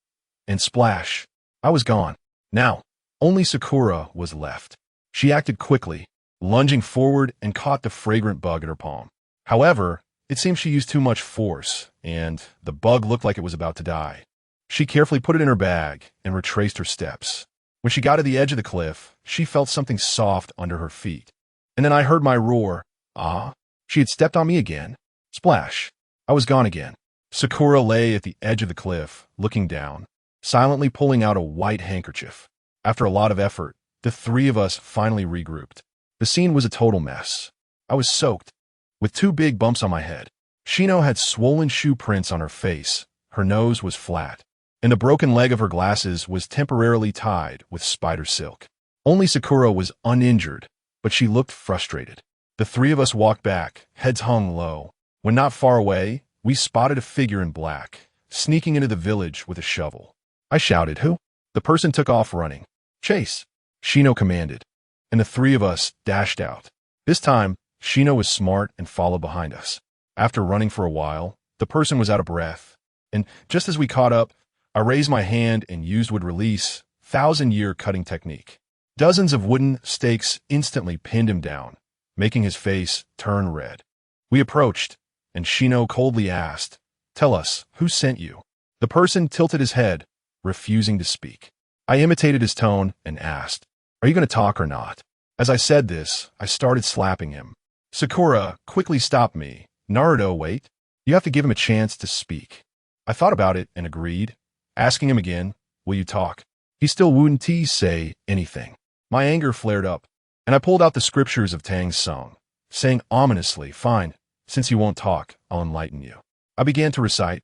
And splash, I was gone. Now, only Sakura was left. She acted quickly, lunging forward and caught the fragrant bug in her palm. However, it seemed she used too much force, and the bug looked like it was about to die. She carefully put it in her bag and retraced her steps. When she got to the edge of the cliff, she felt something soft under her feet. And then I heard my roar. Ah, she had stepped on me again. Splash, I was gone again. Sakura lay at the edge of the cliff, looking down, silently pulling out a white handkerchief. After a lot of effort, the three of us finally regrouped. The scene was a total mess. I was soaked, with 2 big bumps on my head. Shino had swollen shoe prints on her face, her nose was flat, and the broken leg of her glasses was temporarily tied with spider silk. Only Sakura was uninjured, but she looked frustrated. The 3 of us walked back, heads hung low. When not far away, we spotted a figure in black, sneaking into the village with a shovel. I shouted, "Who?" The person took off running. "Chase," Shino commanded, and the 3 of us dashed out. This time, Shino was smart and followed behind us. After running for a while, the person was out of breath, and just as we caught up, I raised my hand and used would release 1,000-year cutting technique. Dozens of wooden stakes instantly pinned him down, making his face turn red. We approached, and Shino coldly asked, "Tell us, who sent you?" The person tilted his head, refusing to speak. I imitated his tone and asked, "Are you going to talk or not?" As I said this, I started slapping him. Sakura quickly stopped me. "Naruto, wait. You have to give him a chance to speak." I thought about it and agreed, asking him again, "Will you talk?" He still wouldn't say anything. My anger flared up, and I pulled out the scriptures of Tang's song, saying ominously, "Fine, since you won't talk, I'll enlighten you." I began to recite,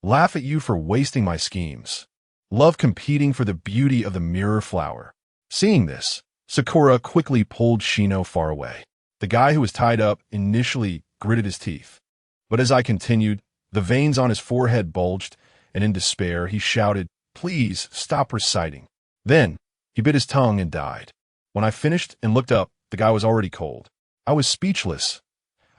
"Laugh at you for wasting my schemes. Love competing for the beauty of the mirror flower." Seeing this, Sakura quickly pulled Shino far away. The guy who was tied up initially gritted his teeth, but as I continued, the veins on his forehead bulged, and in despair he shouted, "Please stop reciting." Then he bit his tongue and died. When I finished and looked up, the guy was already cold. I was speechless.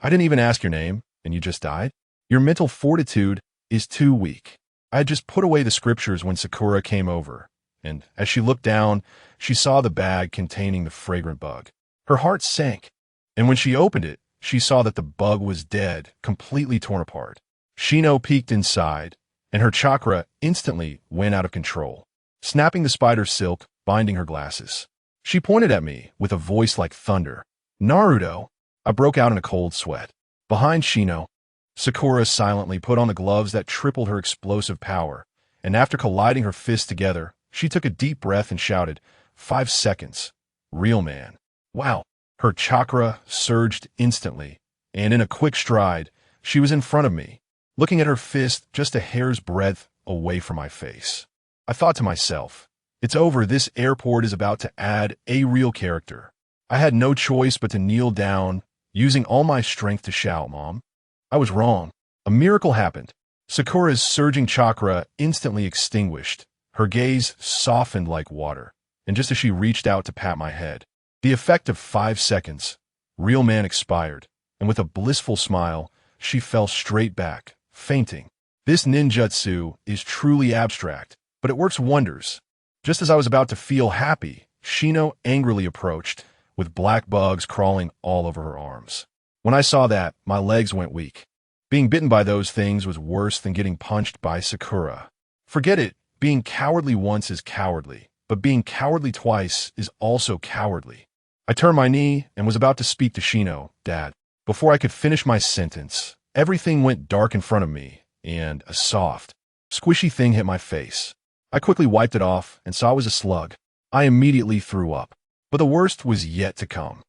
"I didn't even ask your name, and you just died? Your mental fortitude is too weak." I had just put away the scriptures when Sakura came over, and as she looked down, she saw the bag containing the fragrant bug. Her heart sank, and when she opened it, she saw that the bug was dead, completely torn apart. Shino peeked inside, and her chakra instantly went out of control, snapping the spider silk, binding her glasses. She pointed at me with a voice like thunder. "Naruto!" I broke out in a cold sweat. Behind Shino, Sakura silently put on the gloves that tripled her explosive power, and after colliding her fists together, she took a deep breath and shouted, 5 seconds. Real man." Wow! Her chakra surged instantly, and in a quick stride, she was in front of me, looking at her fist just a hair's breadth away from my face. I thought to myself, it's over, this airport is about to add a real character. I had no choice but to kneel down, using all my strength to shout, "Mom." I was wrong. A miracle happened. Sakura's surging chakra instantly extinguished. Her gaze softened like water, and just as she reached out to pat my head, the effect of 5 seconds, real man expired, and with a blissful smile, she fell straight back, fainting. This ninjutsu is truly abstract, but it works wonders. Just as I was about to feel happy, Shino angrily approached, with black bugs crawling all over her arms. When I saw that, my legs went weak. Being bitten by those things was worse than getting punched by Sakura. Forget it, being cowardly once is cowardly, but being cowardly twice is also cowardly. I turned my knee and was about to speak to Shino, "Dad." Before I could finish my sentence, everything went dark in front of me, and a soft, squishy thing hit my face. I quickly wiped it off and saw it was a slug. I immediately threw up. But the worst was yet to come.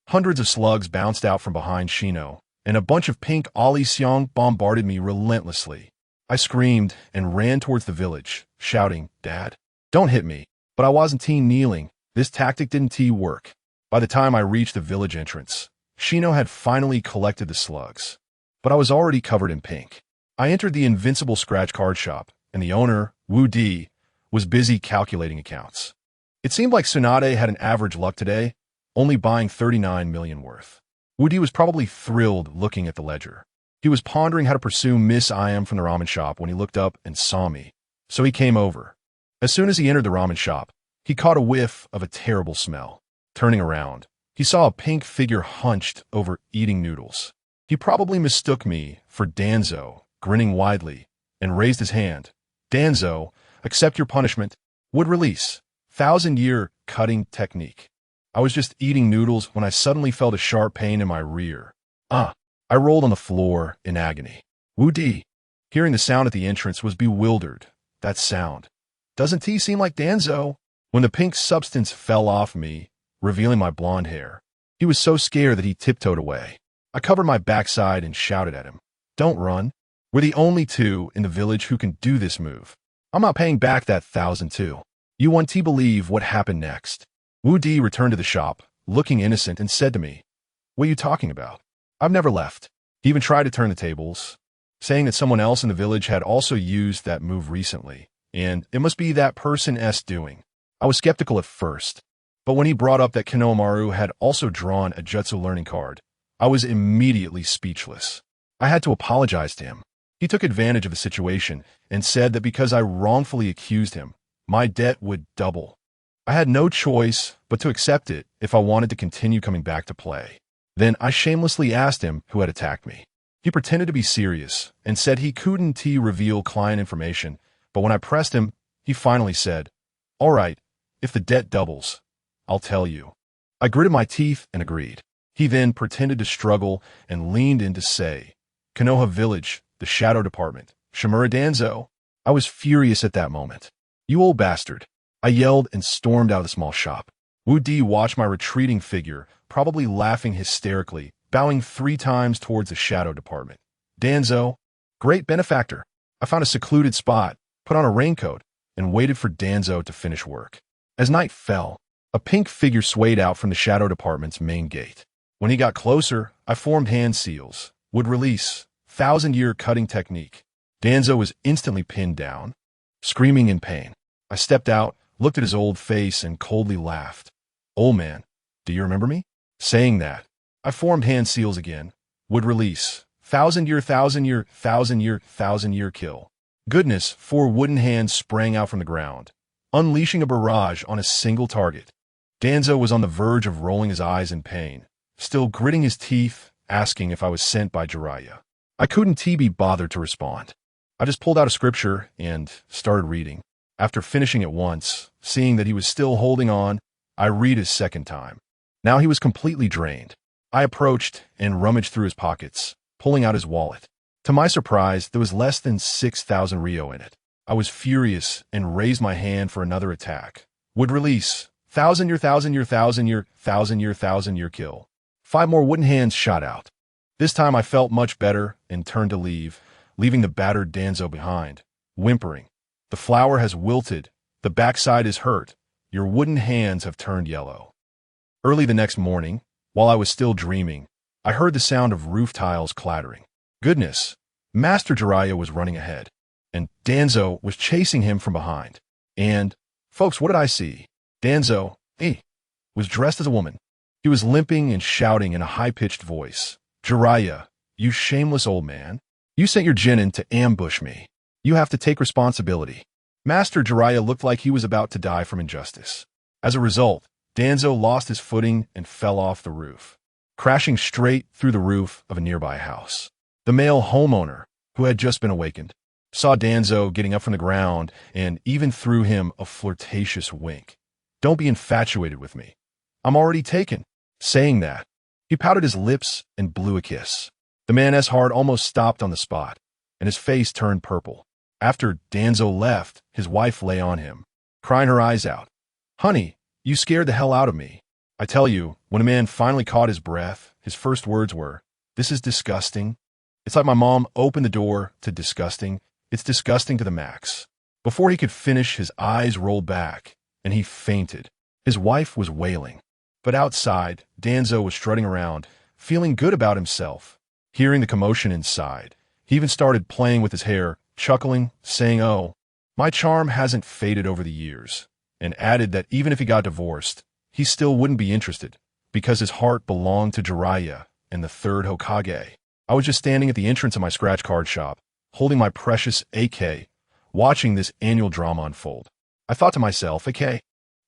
Hundreds of slugs bounced out from behind Shino, and a bunch of pink Seong bombarded me relentlessly. I screamed and ran towards the village, shouting, "Dad, don't hit me." But I wasn't kneeling. This tactic didn't work. By the time I reached the village entrance, Shino had finally collected the slugs. But I was already covered in pink. I entered the invincible scratch card shop, and the owner, Wu Di, was busy calculating accounts. It seemed like Tsunade had an average luck today, only buying 39 million worth. Wu Di was probably thrilled looking at the ledger. He was pondering how to pursue Miss I Am from the ramen shop when he looked up and saw me, so he came over. As soon as he entered the ramen shop, he caught a whiff of a terrible smell. Turning around, he saw a pink figure hunched over eating noodles. He probably mistook me for Danzo, grinning widely, and raised his hand. "Danzo, accept your punishment. Would release. 1,000-year cutting technique." I was just eating noodles when I suddenly felt a sharp pain in my rear. I rolled on the floor in agony. Wu Di, hearing the sound at the entrance, was bewildered. That sound. Doesn't he seem like Danzo? When the pink substance fell off me, revealing my blonde hair, he was so scared that he tiptoed away. I covered my backside and shouted at him, "Don't run. We're the only two in the village who can do this move. I'm not paying back that 1,000 too." You won't believe what happened next. Wu Di returned to the shop, looking innocent, and said to me, "What are you talking about? I've never left." He even tried to turn the tables, saying that someone else in the village had also used that move recently, and it must be that person's doing. I was skeptical at first, but when he brought up that Kinomaru had also drawn a jutsu learning card, I was immediately speechless. I had to apologize to him. He took advantage of the situation and said that because I wrongfully accused him, my debt would double. I had no choice but to accept it if I wanted to continue coming back to play. Then I shamelessly asked him who had attacked me. He pretended to be serious and said he couldn't reveal client information, but when I pressed him, he finally said, "All right, if the debt doubles, I'll tell you." I gritted my teeth and agreed. He then pretended to struggle and leaned in to say, "Konoha Village, the Shadow Department, Shimura Danzo." I was furious at that moment. "You old bastard." I yelled and stormed out of the small shop. Wu Di watched my retreating figure, probably laughing hysterically, bowing 3 times towards the Shadow Department. "Danzo, great benefactor." I found a secluded spot, put on a raincoat, and waited for Danzo to finish work. As night fell, a pink figure swayed out from the Shadow Department's main gate. When he got closer, I formed hand seals. Would release. 1,000-year cutting technique. Danzo was instantly pinned down, screaming in pain. I stepped out, looked at his old face, and coldly laughed. "Old man, do you remember me?" Saying that, I formed hand seals again. Would release. 1,000-year, 1,000-year, 1,000-year, 1,000-year kill. Goodness, 4 wooden hands sprang out from the ground, unleashing a barrage on a single target. Danzo was on the verge of rolling his eyes in pain, still gritting his teeth, asking if I was sent by Jiraiya. I couldn't be bothered to respond. I just pulled out a scripture and started reading. After finishing it once, seeing that he was still holding on, I read his second time. Now he was completely drained. I approached and rummaged through his pockets, pulling out his wallet. To my surprise, there was less than 6,000 Ryo in it. I was furious and raised my hand for another attack. Would release. 1,000-year, 1,000-year, 1,000-year, 1,000-year, 1,000-year kill. 5 more wooden hands shot out. This time I felt much better and turned to leave, leaving the battered Danzo behind, whimpering. "The flower has wilted, The backside is hurt. Your wooden hands have turned yellow. Early the next morning, while I was still dreaming, I heard the sound of roof tiles clattering. Goodness, Master Jiraiya was running ahead, and Danzo was chasing him from behind. And, folks, what did I see? Danzo, was dressed as a woman. He was limping and shouting in a high-pitched voice. Jiraiya, you shameless old man. You sent your genin to ambush me. You have to take responsibility. Master Jiraiya looked like he was about to die from injustice. As a result, Danzo lost his footing and fell off the roof, crashing straight through the roof of a nearby house. The male homeowner, who had just been awakened, saw Danzo getting up from the ground and even threw him a flirtatious wink. Don't be infatuated with me. I'm already taken. Saying that, he pouted his lips and blew a kiss. The man's heart almost stopped on the spot, and his face turned purple. After Danzo left, his wife lay on him, crying her eyes out. Honey, you scared the hell out of me. I tell you, when a man finally caught his breath, his first words were, this is disgusting. It's like my mom opened the door to disgusting. It's disgusting to the max. Before he could finish, his eyes rolled back, and he fainted. His wife was wailing. But outside, Danzo was strutting around, feeling good about himself. Hearing the commotion inside, he even started playing with his hair, chuckling, saying, oh, my charm hasn't faded over the years, and added that even if he got divorced, he still wouldn't be interested, because his heart belonged to Jiraiya and the third Hokage. I was just standing at the entrance of my scratch card shop, holding my precious AK, watching this annual drama unfold. I thought to myself, AK,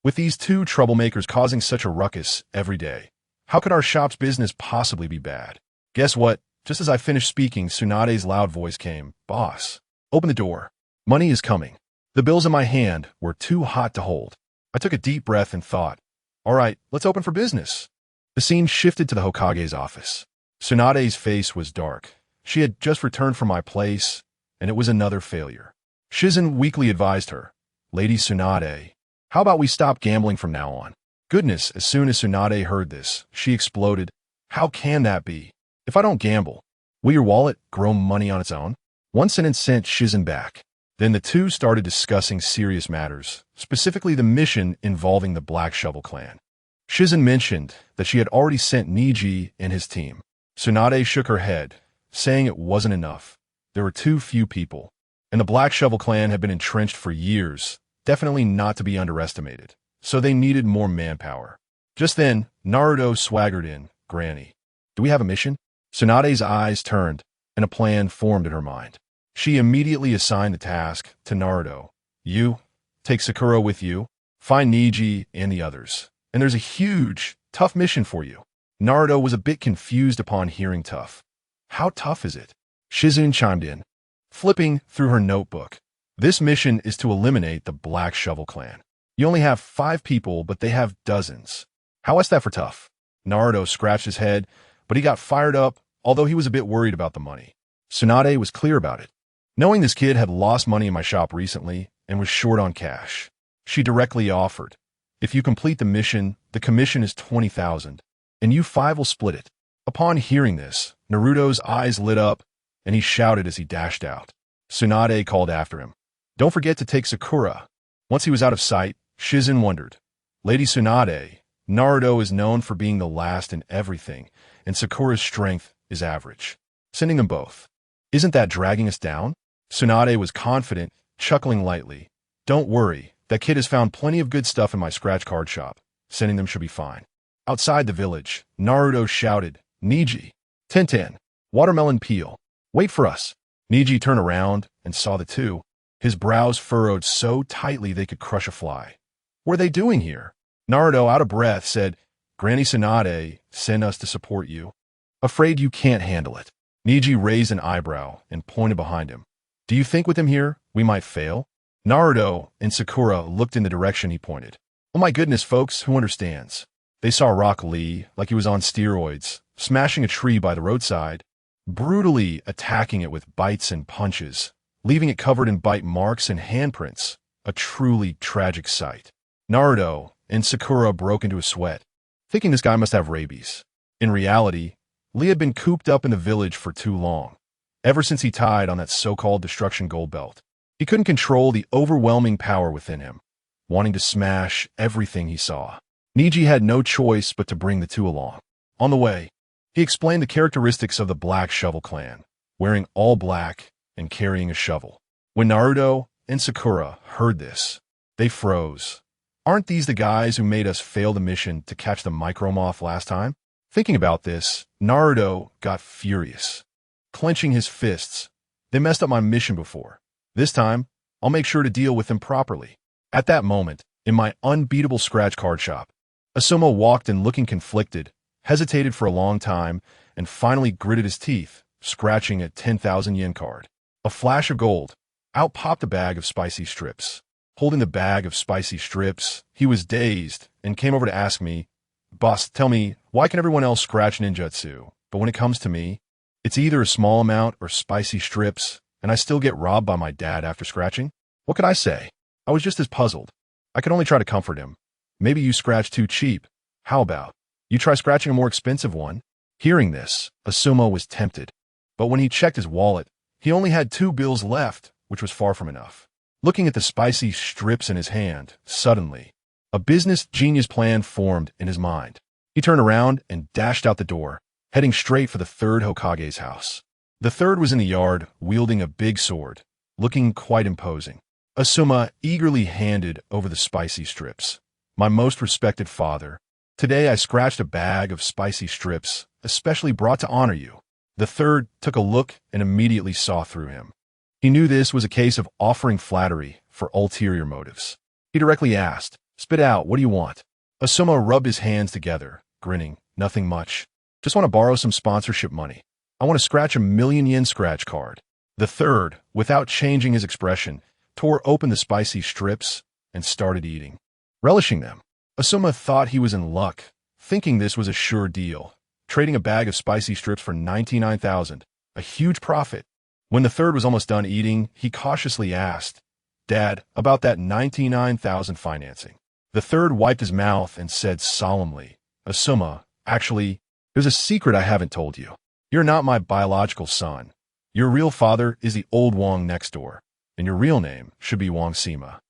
with these two troublemakers causing such a ruckus every day, how could our shop's business possibly be bad? Guess what? Just as I finished speaking, Tsunade's loud voice came, Boss, open the door. Money is coming. The bills in my hand were too hot to hold. I took a deep breath and thought, all right, let's open for business. The scene shifted to the Hokage's office. Tsunade's face was dark. She had just returned from my place, and it was another failure. Shizen weakly advised her, Lady Tsunade, how about we stop gambling from now on? Goodness, as soon as Tsunade heard this, she exploded. How can that be? If I don't gamble, will your wallet grow money on its own? One sentence sent Shizen back. Then the two started discussing serious matters, specifically the mission involving the Black Shovel clan. Shizen mentioned that she had already sent Niji and his team. Tsunade shook her head, saying it wasn't enough. There were too few people, and the Black Shovel clan had been entrenched for years, definitely not to be underestimated, so they needed more manpower. Just then, Naruto swaggered in. Granny, do we have a mission? Tsunade's eyes turned, and a plan formed in her mind. She immediately assigned the task to Naruto. You, take Sakura with you, find Niji and the others, and there's a huge, tough mission for you. Naruto was a bit confused upon hearing tough. How tough is it? Shizen chimed in, flipping through her notebook. This mission is to eliminate the Black Shovel clan. You only have 5 people, but they have dozens. How is that for tough? Naruto scratched his head, but he got fired up, although he was a bit worried about the money. Tsunade was clear about it. Knowing this kid had lost money in my shop recently and was short on cash, she directly offered, if you complete the mission, the commission is 20,000, and you 5 will split it. Upon hearing this, Naruto's eyes lit up, and he shouted as he dashed out. Tsunade called after him, don't forget to take Sakura. Once he was out of sight, Shizen wondered, Lady Tsunade, Naruto is known for being the last in everything, and Sakura's strength is average. Sending them both. Isn't that dragging us down? Tsunade was confident, chuckling lightly. Don't worry, that kid has found plenty of good stuff in my scratch card shop. Sending them should be fine. Outside the village, Naruto shouted, Niji, Tenten, watermelon peel, wait for us. Niji turned around and saw the two. His brows furrowed so tightly they could crush a fly. What are they doing here? Naruto, out of breath, said, Granny Tsunade sent us to support you. Afraid you can't handle it. Niji raised an eyebrow and pointed behind him. Do you think with him here, we might fail? Naruto and Sakura looked in the direction he pointed. Oh my goodness, folks, who understands? They saw Rock Lee like he was on steroids, smashing a tree by the roadside, brutally attacking it with bites and punches, leaving it covered in bite marks and handprints, a truly tragic sight. Naruto and Sakura broke into a sweat, thinking this guy must have rabies. In reality, Lee had been cooped up in the village for too long, ever since he tied on that so-called destruction gold belt. He couldn't control the overwhelming power within him. wanting to smash everything he saw. Neji had no choice but to bring the two along. On the way, he explained the characteristics of the Black Shovel clan, wearing all black and carrying a shovel. When Naruto and Sakura heard this, they froze. Aren't these the guys who made us fail the mission to catch the micro moth last time? Thinking about this, Naruto got furious. Clenching his fists, they messed up my mission before. This time, I'll make sure to deal with them properly. At that moment, in my unbeatable scratch card shop, Asuma walked in looking conflicted, hesitated for a long time, and finally gritted his teeth, scratching a 10,000 yen card. A flash of gold. Out popped a bag of spicy strips. Holding the bag of spicy strips, he was dazed and came over to ask me, "Boss, tell me, why can everyone else scratch ninjutsu, but when it comes to me, it's either a small amount or spicy strips, and I still get robbed by my dad after scratching?" What could I say? I was just as puzzled. I could only try to comfort him. "Maybe you scratch too cheap. How about you try scratching a more expensive one?" Hearing this, Asuma was tempted. But when he checked his wallet, he only had 2 bills left, which was far from enough. Looking at the spicy strips in his hand, suddenly, a business genius plan formed in his mind. He turned around and dashed out the door, heading straight for the 3rd Hokage's house. The 3rd was in the yard, wielding a big sword, looking quite imposing. Asuma eagerly handed over the spicy strips. "My most respected father, today I scratched a bag of spicy strips, especially brought to honor you." The 3rd took a look and immediately saw through him. He knew this was a case of offering flattery for ulterior motives. He directly asked, "Spit out, what do you want?" Asuma rubbed his hands together, grinning, "Nothing much. Just want to borrow some sponsorship money. I want to scratch a 1,000,000 yen scratch card." The 3rd, without changing his expression, tore open the spicy strips and started eating, relishing them. Asuma thought he was in luck, thinking this was a sure deal, trading a bag of spicy strips for 99,000, a huge profit. When the 3rd was almost done eating, he cautiously asked, "Dad, about that 99,000 financing." The 3rd wiped his mouth and said solemnly, "Asuma, actually, there's a secret I haven't told you. You're not my biological son. Your real father is the old Wong next door, and your real name should be Wong Sima.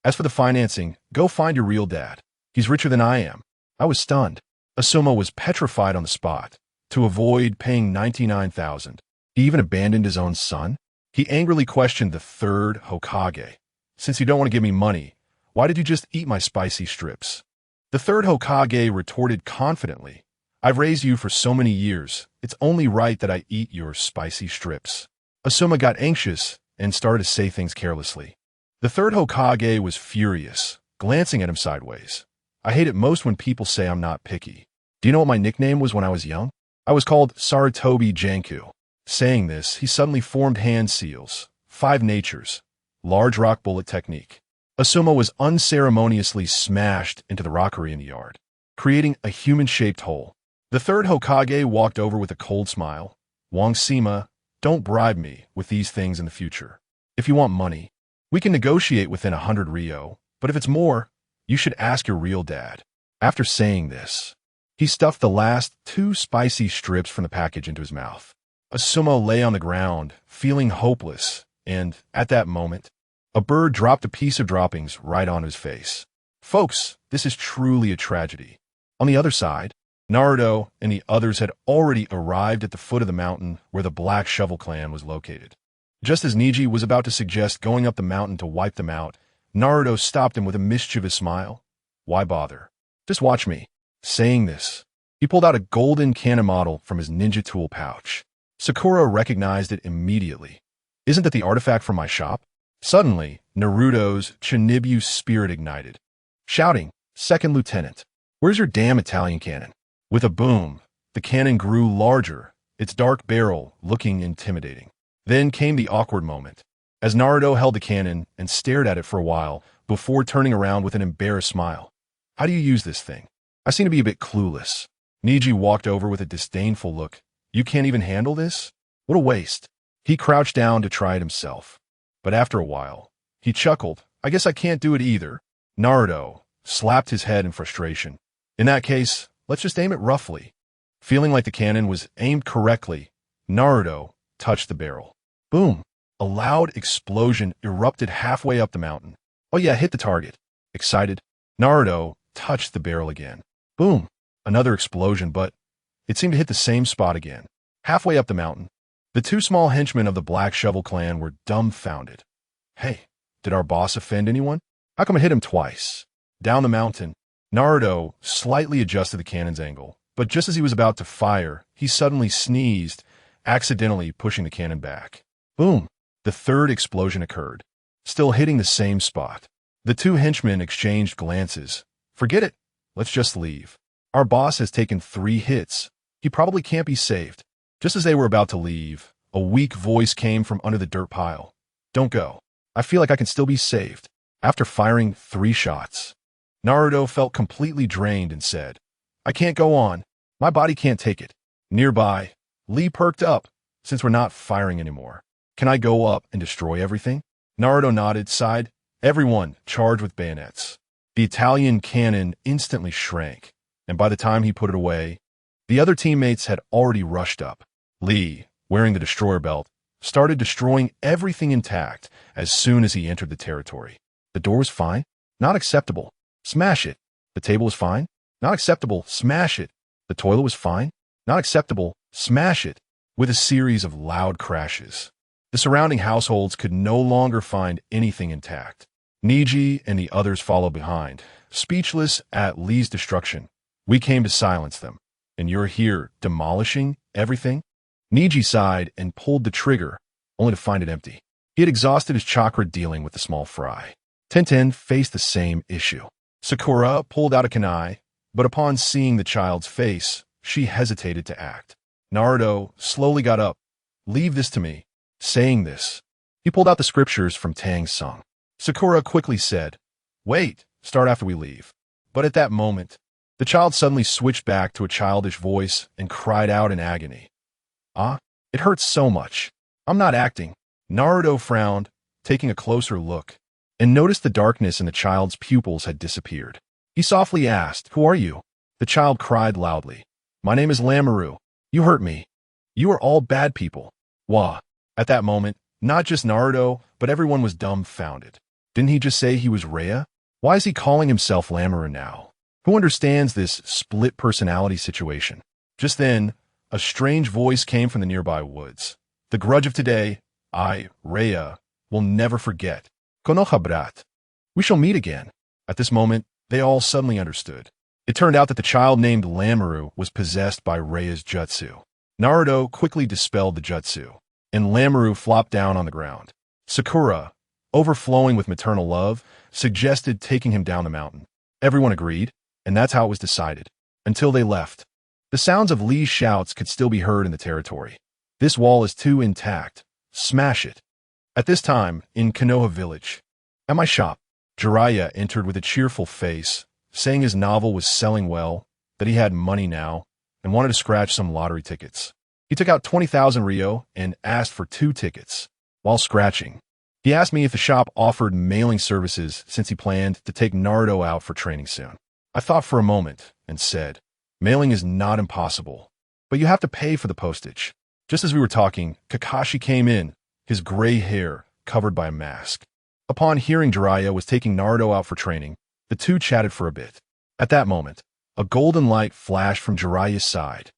As for the financing, go find your real dad. He's richer than I am." I was stunned. Asuma was petrified on the spot. To avoid paying 99,000, he even abandoned his own son? He angrily questioned the 3rd Hokage. "Since you don't want to give me money, why did you just eat my spicy strips?" The 3rd Hokage retorted confidently, "I've raised you for so many years, it's only right that I eat your spicy strips." Asuma got anxious and started to say things carelessly. The 3rd Hokage was furious, glancing at him sideways. "I hate it most when people say I'm not picky. Do you know what my nickname was when I was young? I was called Sarutobi Janku." Saying this, he suddenly formed hand seals, 5 natures, large rock bullet technique. Asuma was unceremoniously smashed into the rockery in the yard, creating a human-shaped hole. The 3rd Hokage walked over with a cold smile. "Wong Sima, don't bribe me with these things in the future. If you want money, we can negotiate within 100 ryo, but if it's more, you should ask your real dad." After saying this, he stuffed the last 2 spicy strips from the package into his mouth. Asuma lay on the ground, feeling hopeless, and, at that moment, a bird dropped a piece of droppings right on his face. Folks, this is truly a tragedy. On the other side, Naruto and the others had already arrived at the foot of the mountain where the Black Shovel clan was located. Just as Neji was about to suggest going up the mountain to wipe them out, Naruto stopped him with a mischievous smile. "Why bother? Just watch me." Saying this, he pulled out a golden cannon model from his ninja tool pouch. Sakura recognized it immediately. "Isn't that the artifact from my shop?" Suddenly, Naruto's Chinibu spirit ignited, shouting, "Second Lieutenant, where's your damn Italian cannon?" With a boom, the cannon grew larger, its dark barrel looking intimidating. Then came the awkward moment, as Naruto held the cannon and stared at it for a while before turning around with an embarrassed smile. "How do you use this thing? I seem to be a bit clueless." Neji walked over with a disdainful look. "You can't even handle this? What a waste." He crouched down to try it himself. But after a while, he chuckled. "I guess I can't do it either." Naruto slapped his head in frustration. "In that case, let's just aim it roughly." Feeling like the cannon was aimed correctly, Naruto touched the barrel. Boom! A loud explosion erupted halfway up the mountain. "Oh yeah, hit the target." Excited, Naruto touched the barrel again. Boom! Another explosion, but it seemed to hit the same spot again. Halfway up the mountain, the two small henchmen of the Black Shovel clan were dumbfounded. Hey, did our boss offend anyone? How come it hit him twice? Down the mountain, Naruto slightly adjusted the cannon's angle, but just as he was about to fire, he suddenly sneezed, accidentally pushing the cannon back. Boom! The third explosion occurred, still hitting the same spot. The two henchmen exchanged glances. Forget it. Let's just leave. Our boss has taken 3 hits. He probably can't be saved. Just as they were about to leave, a weak voice came from under the dirt pile. Don't go. I feel like I can still be saved. After firing 3 shots, Naruto felt completely drained and said, I can't go on. My body can't take it. Nearby, Lee perked up. Since we're not firing anymore, can I go up and destroy everything? Naruto nodded, sighed. Everyone charged with bayonets. The Italian cannon instantly shrank, and by the time he put it away, the other teammates had already rushed up. Lee, wearing the destroyer belt, started destroying everything intact as soon as he entered the territory. The door was fine. Not acceptable. Smash it. The table was fine. Not acceptable. Smash it. The toilet was fine. Not acceptable. Smash it. With a series of loud crashes, the surrounding households could no longer find anything intact. Niji and the others followed behind, speechless at Lee's destruction. We came to silence them, and you're here demolishing everything? Niji sighed and pulled the trigger, only to find it empty. He had exhausted his chakra dealing with the small fry. Tenten faced the same issue. Sakura pulled out a kunai, but upon seeing the child's face, she hesitated to act. Naruto slowly got up. Leave this to me. Saying this, he pulled out the scriptures from Tang's song. Sakura quickly said, Wait, start after we leave. But at that moment, the child suddenly switched back to a childish voice and cried out in agony. Ah, it hurts so much. I'm not acting. Naruto frowned, taking a closer look, and noticed the darkness in the child's pupils had disappeared. He softly asked, Who are you? The child cried loudly. My name is Lamoru. You hurt me. You are all bad people. Wah. At that moment, not just Naruto, but everyone was dumbfounded. Didn't he just say he was Rhea? Why is he calling himself Lamoru now? Who understands this split personality situation? Just then, a strange voice came from the nearby woods. The grudge of today, I, Rhea, will never forget. Konoha brat. We shall meet again. At this moment, they all suddenly understood. It turned out that the child named Lamoru was possessed by Rhea's jutsu. Naruto quickly dispelled the jutsu, and Lamoru flopped down on the ground. Sakura, overflowing with maternal love, suggested taking him down the mountain. Everyone agreed, and that's how it was decided. Until they left. The sounds of Lee's shouts could still be heard in the territory. This wall is too intact. Smash it. At this time, in Konoha village, at my shop, Jiraiya entered with a cheerful face, saying his novel was selling well, that he had money now, and wanted to scratch some lottery tickets. He took out 20,000 Ryo and asked for 2 tickets. While scratching, he asked me if the shop offered mailing services since he planned to take Naruto out for training soon. I thought for a moment and said, mailing is not impossible, but you have to pay for the postage. Just as we were talking, Kakashi came in, his gray hair covered by a mask. Upon hearing Jiraiya was taking Naruto out for training, the two chatted for a bit. At that moment, a golden light flashed from Jiraiya's side.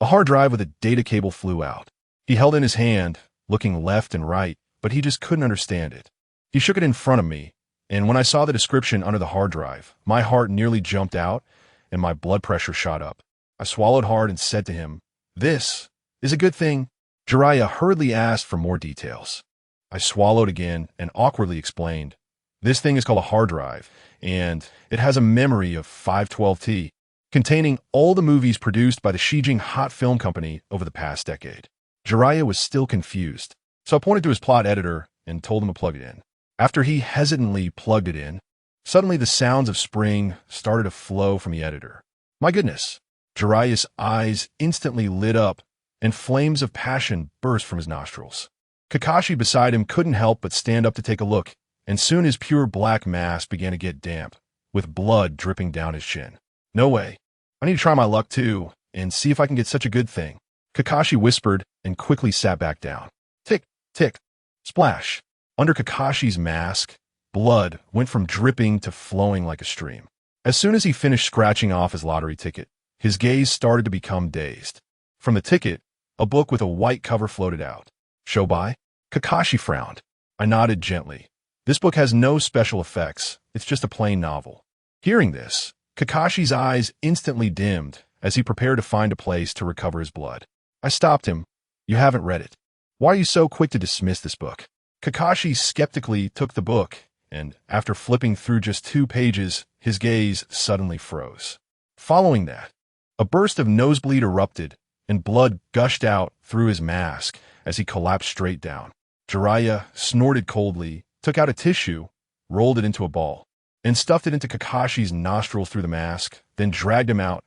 A hard drive with a data cable flew out. He held it in his hand, looking left and right, but he just couldn't understand it. He shook it in front of me, and when I saw the description under the hard drive, my heart nearly jumped out and my blood pressure shot up. I swallowed hard and said to him, "This is a good thing." Jiraiya hurriedly asked for more details. I swallowed again and awkwardly explained, "This thing is called a hard drive, and it has a memory of 512T, containing all the movies produced by the Shijing Hot Film Company over the past decade." Jiraiya was still confused, so I pointed to his plot editor and told him to plug it in. After he hesitantly plugged it in, suddenly the sounds of spring started to flow from the editor. My goodness! Jiraiya's eyes instantly lit up, and flames of passion burst from his nostrils. Kakashi beside him couldn't help but stand up to take a look, and soon his pure black mask began to get damp, with blood dripping down his chin. "No way. I need to try my luck too, and see if I can get such a good thing," Kakashi whispered and quickly sat back down. Tick, tick, splash. Under Kakashi's mask, blood went from dripping to flowing like a stream. As soon as he finished scratching off his lottery ticket, his gaze started to become dazed. From the ticket, a book with a white cover floated out. Show by? Kakashi frowned. I nodded gently. This book has no special effects, it's just a plain novel. Hearing this, Kakashi's eyes instantly dimmed as he prepared to find a place to recover his blood. I stopped him. You haven't read it. Why are you so quick to dismiss this book? Kakashi skeptically took the book, and after flipping through just 2 pages, his gaze suddenly froze. Following that, a burst of nosebleed erupted, and blood gushed out through his mask as he collapsed straight down. Jiraiya snorted coldly, took out a tissue, rolled it into a ball, and stuffed it into Kakashi's nostrils through the mask, then dragged him out.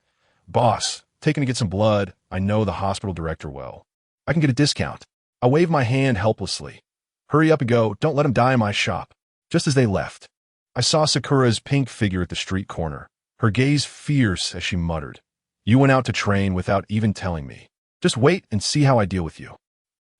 Boss, taking to get some blood. I know the hospital director well. I can get a discount. I waved my hand helplessly. Hurry up and go, don't let him die in my shop. Just as they left, I saw Sakura's pink figure at the street corner, her gaze fierce as she muttered, You went out to train without even telling me. Just wait and see how I deal with you.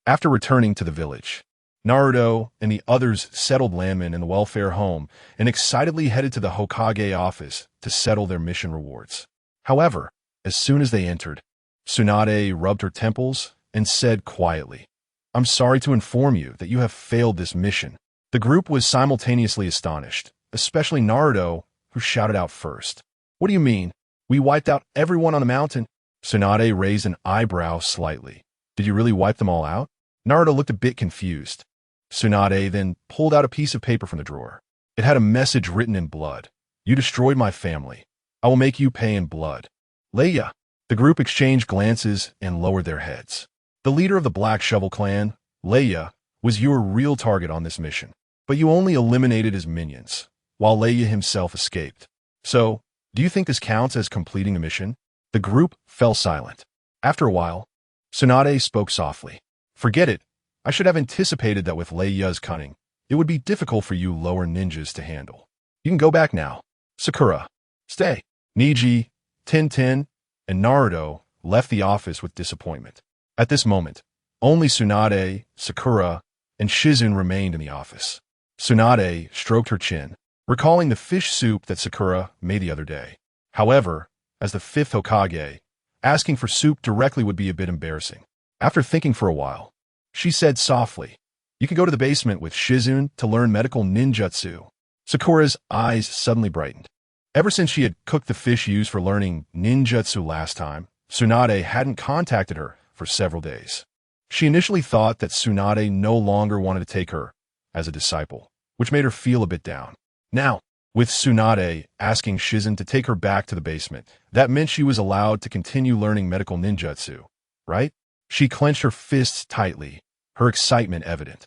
After returning to the village, Naruto and the others settled landmen in the welfare home and excitedly headed to the Hokage office to settle their mission rewards. However, as soon as they entered, Tsunade rubbed her temples and said quietly, I'm sorry to inform you that you have failed this mission. The group was simultaneously astonished, especially Naruto, who shouted out first. What do you mean? We wiped out everyone on the mountain? Tsunade raised an eyebrow slightly. Did you really wipe them all out? Naruto looked a bit confused. Tsunade then pulled out a piece of paper from the drawer. It had a message written in blood. You destroyed my family. I will make you pay in blood. Leia. The group exchanged glances and lowered their heads. The leader of the Black Shovel clan, Leia, was your real target on this mission, but you only eliminated his minions, while Leia himself escaped. So, do you think this counts as completing the mission? The group fell silent. After a while, Tsunade spoke softly. Forget it. I should have anticipated that with Leia's cunning, it would be difficult for you lower ninjas to handle. You can go back now. Sakura, stay. Neji, Tintin, and Naruto left the office with disappointment. At this moment, only Tsunade, Sakura, and Shizune remained in the office. Tsunade stroked her chin, recalling the fish soup that Sakura made the other day. However, as the 5th Hokage, asking for soup directly would be a bit embarrassing. After thinking for a while, she said softly, You can go to the basement with Shizune to learn medical ninjutsu. Sakura's eyes suddenly brightened. Ever since she had cooked the fish used for learning ninjutsu last time, Tsunade hadn't contacted her for several days. She initially thought that Tsunade no longer wanted to take her as a disciple, which made her feel a bit down. Now, with Tsunade asking Shizune to take her back to the basement, that meant she was allowed to continue learning medical ninjutsu, right? She clenched her fists tightly, her excitement evident.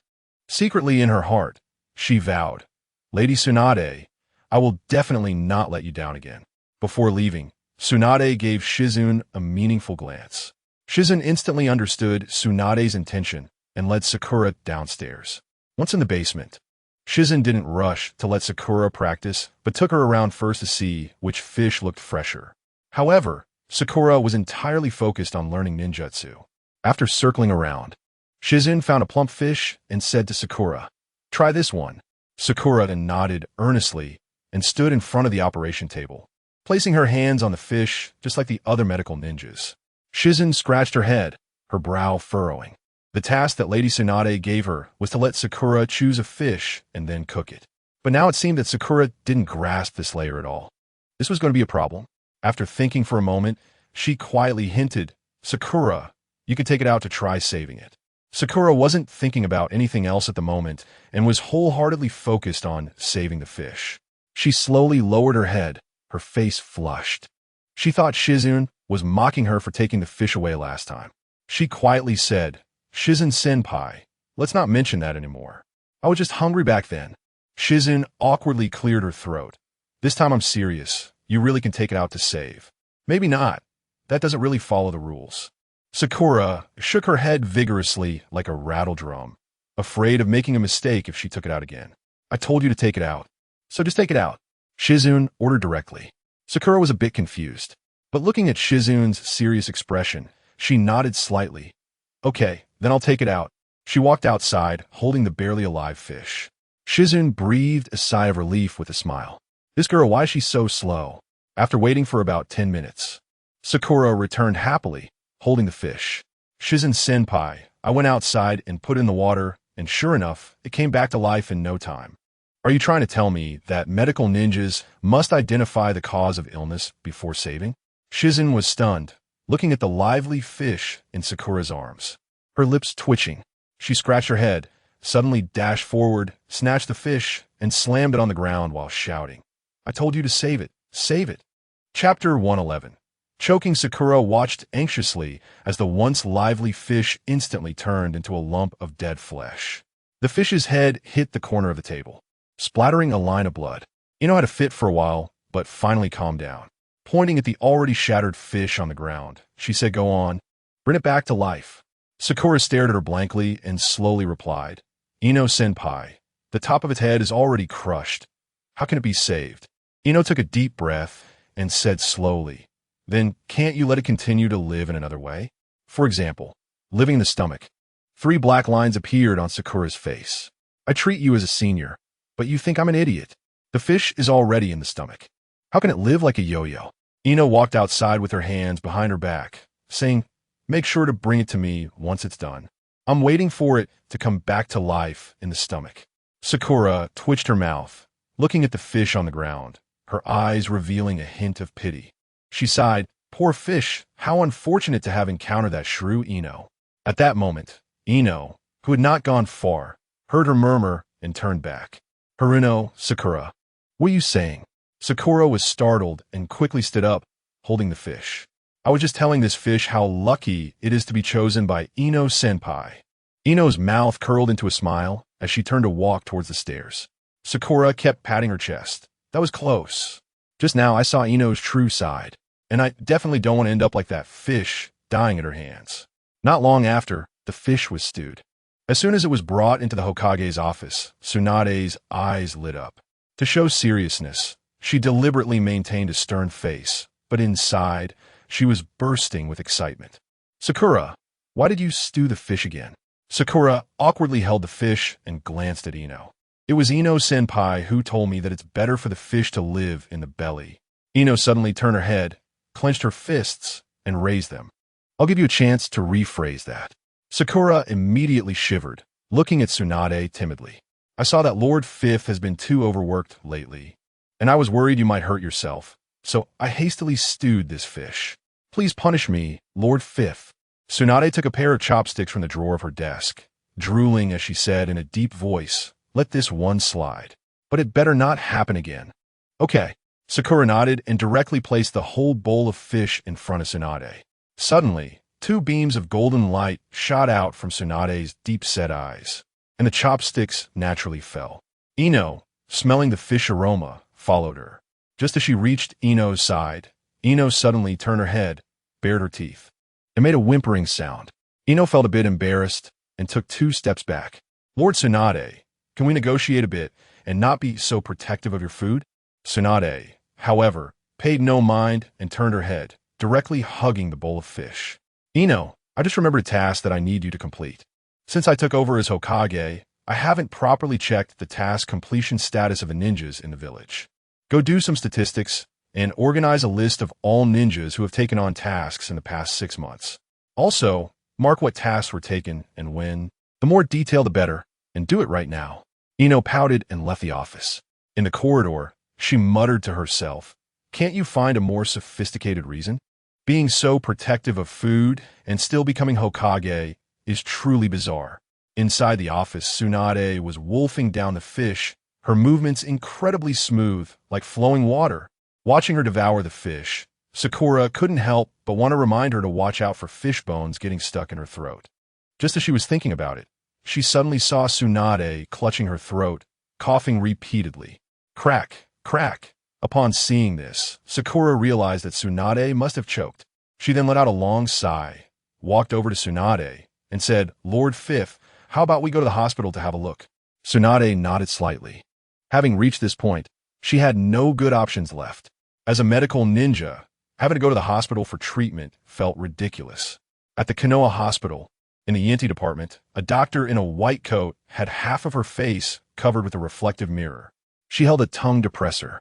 Secretly in her heart, she vowed, Lady Tsunade, I will definitely not let you down again. Before leaving, Tsunade gave Shizune a meaningful glance. Shizune instantly understood Tsunade's intention and led Sakura downstairs. Once in the basement, Shizune didn't rush to let Sakura practice, but took her around first to see which fish looked fresher. However, Sakura was entirely focused on learning ninjutsu. After circling around, Shizune found a plump fish and said to Sakura, Try this one. Sakura then nodded earnestly and stood in front of the operation table, placing her hands on the fish just like the other medical ninjas. Shizune scratched her head, her brow furrowing. The task that Lady Tsunade gave her was to let Sakura choose a fish and then cook it. But now it seemed that Sakura didn't grasp this layer at all. This was going to be a problem. After thinking for a moment, she quietly hinted, Sakura, you could take it out to try saving it. Sakura wasn't thinking about anything else at the moment and was wholeheartedly focused on saving the fish. She slowly lowered her head, her face flushed. She thought Shizune was mocking her for taking the fish away last time. She quietly said, Shizune-senpai, let's not mention that anymore. I was just hungry back then. Shizune awkwardly cleared her throat. This time I'm serious. You really can take it out to save. Maybe not. That doesn't really follow the rules. Sakura shook her head vigorously like a rattle drum, afraid of making a mistake if she took it out again. I told you to take it out, so just take it out. Shizune ordered directly. Sakura was a bit confused, but looking at Shizune's serious expression, she nodded slightly. Okay, then I'll take it out. She walked outside, holding the barely alive fish. Shizune breathed a sigh of relief with a smile. This girl, why is she so slow? After waiting for about 10 minutes, Sakura returned happily, holding the fish. Shizune-senpai, I went outside and put it in the water, and sure enough, it came back to life in no time. Are you trying to tell me that medical ninjas must identify the cause of illness before saving? Shizune was stunned, looking at the lively fish in Sakura's arms. Her lips twitching, she scratched her head, suddenly dashed forward, snatched the fish, and slammed it on the ground while shouting, I told you to save it, save it. Chapter 111. Choking Sakura watched anxiously as the once lively fish instantly turned into a lump of dead flesh. The fish's head hit the corner of the table, splattering a line of blood. Ino had a fit for a while, but finally calmed down. Pointing at the already shattered fish on the ground, she said, Go on, bring it back to life. Sakura stared at her blankly and slowly replied, Ino-senpai, the top of its head is already crushed. How can it be saved? Ino took a deep breath and said slowly, Then can't you let it continue to live in another way? For example, living in the stomach. 3 black lines appeared on Sakura's face. I treat you as a senior, but you think I'm an idiot. The fish is already in the stomach. How can it live like a yo-yo? Ino walked outside with her hands behind her back, saying, Make sure to bring it to me once it's done. I'm waiting for it to come back to life in the stomach. Sakura twitched her mouth, looking at the fish on the ground, her eyes revealing a hint of pity. She sighed, Poor fish, how unfortunate to have encountered that shrew Ino. At that moment, Ino, who had not gone far, heard her murmur and turned back. Haruno, Sakura, what are you saying? Sakura was startled and quickly stood up, holding the fish. I was just telling this fish how lucky it is to be chosen by Ino-senpai. Ino's mouth curled into a smile as she turned to walk towards the stairs. Sakura kept patting her chest. That was close. Just now I saw Ino's true side, and I definitely don't want to end up like that fish dying at her hands. Not long after, the fish was stewed. As soon as it was brought into the Hokage's office, Tsunade's eyes lit up. To show seriousness, she deliberately maintained a stern face, but inside, she was bursting with excitement. Sakura, why did you stew the fish again? Sakura awkwardly held the fish and glanced at Ino. It was Ino-senpai who told me that it's better for the fish to live in the belly. Ino suddenly turned her head, clenched her fists, and raised them. I'll give you a chance to rephrase that. Sakura immediately shivered, looking at Tsunade timidly. I saw that Lord Fifth has been too overworked lately, and I was worried you might hurt yourself, so I hastily stewed this fish. Please punish me, Lord Fifth. Tsunade took a pair of chopsticks from the drawer of her desk, drooling as she said in a deep voice, Let this one slide. But it better not happen again. Okay. Sakura nodded and directly placed the whole bowl of fish in front of Tsunade. Suddenly, 2 beams of golden light shot out from Tsunade's deep-set eyes, and the chopsticks naturally fell. Ino, smelling the fish aroma, followed her. Just as she reached Ino's side, Ino suddenly turned her head, bared her teeth, and made a whimpering sound. Ino felt a bit embarrassed and took 2 steps back. Lord Tsunade, can we negotiate a bit and not be so protective of your food? Tsunade, however, paid no mind and turned her head, directly hugging the bowl of fish. Ino, I just remembered a task that I need you to complete. Since I took over as Hokage, I haven't properly checked the task completion status of the ninjas in the village. Go do some statistics and organize a list of all ninjas who have taken on tasks in the past 6 months. Also, mark what tasks were taken and when. The more detail the better, and do it right now. Ino pouted and left the office. In the corridor, she muttered to herself, Can't you find a more sophisticated reason? Being so protective of food and still becoming Hokage is truly bizarre. Inside the office, Tsunade was wolfing down the fish, her movements incredibly smooth, like flowing water. Watching her devour the fish, Sakura couldn't help but want to remind her to watch out for fish bones getting stuck in her throat. Just as she was thinking about it, she suddenly saw Tsunade clutching her throat, coughing repeatedly. Crack, crack. Upon seeing this, Sakura realized that Tsunade must have choked. She then let out a long sigh, walked over to Tsunade, and said, Lord Fifth, how about we go to the hospital to have a look? Tsunade nodded slightly. Having reached this point, she had no good options left. As a medical ninja, having to go to the hospital for treatment felt ridiculous. At the Konoha Hospital, In the ENT department, a doctor in a white coat had half of her face covered with a reflective mirror. She held a tongue depressor,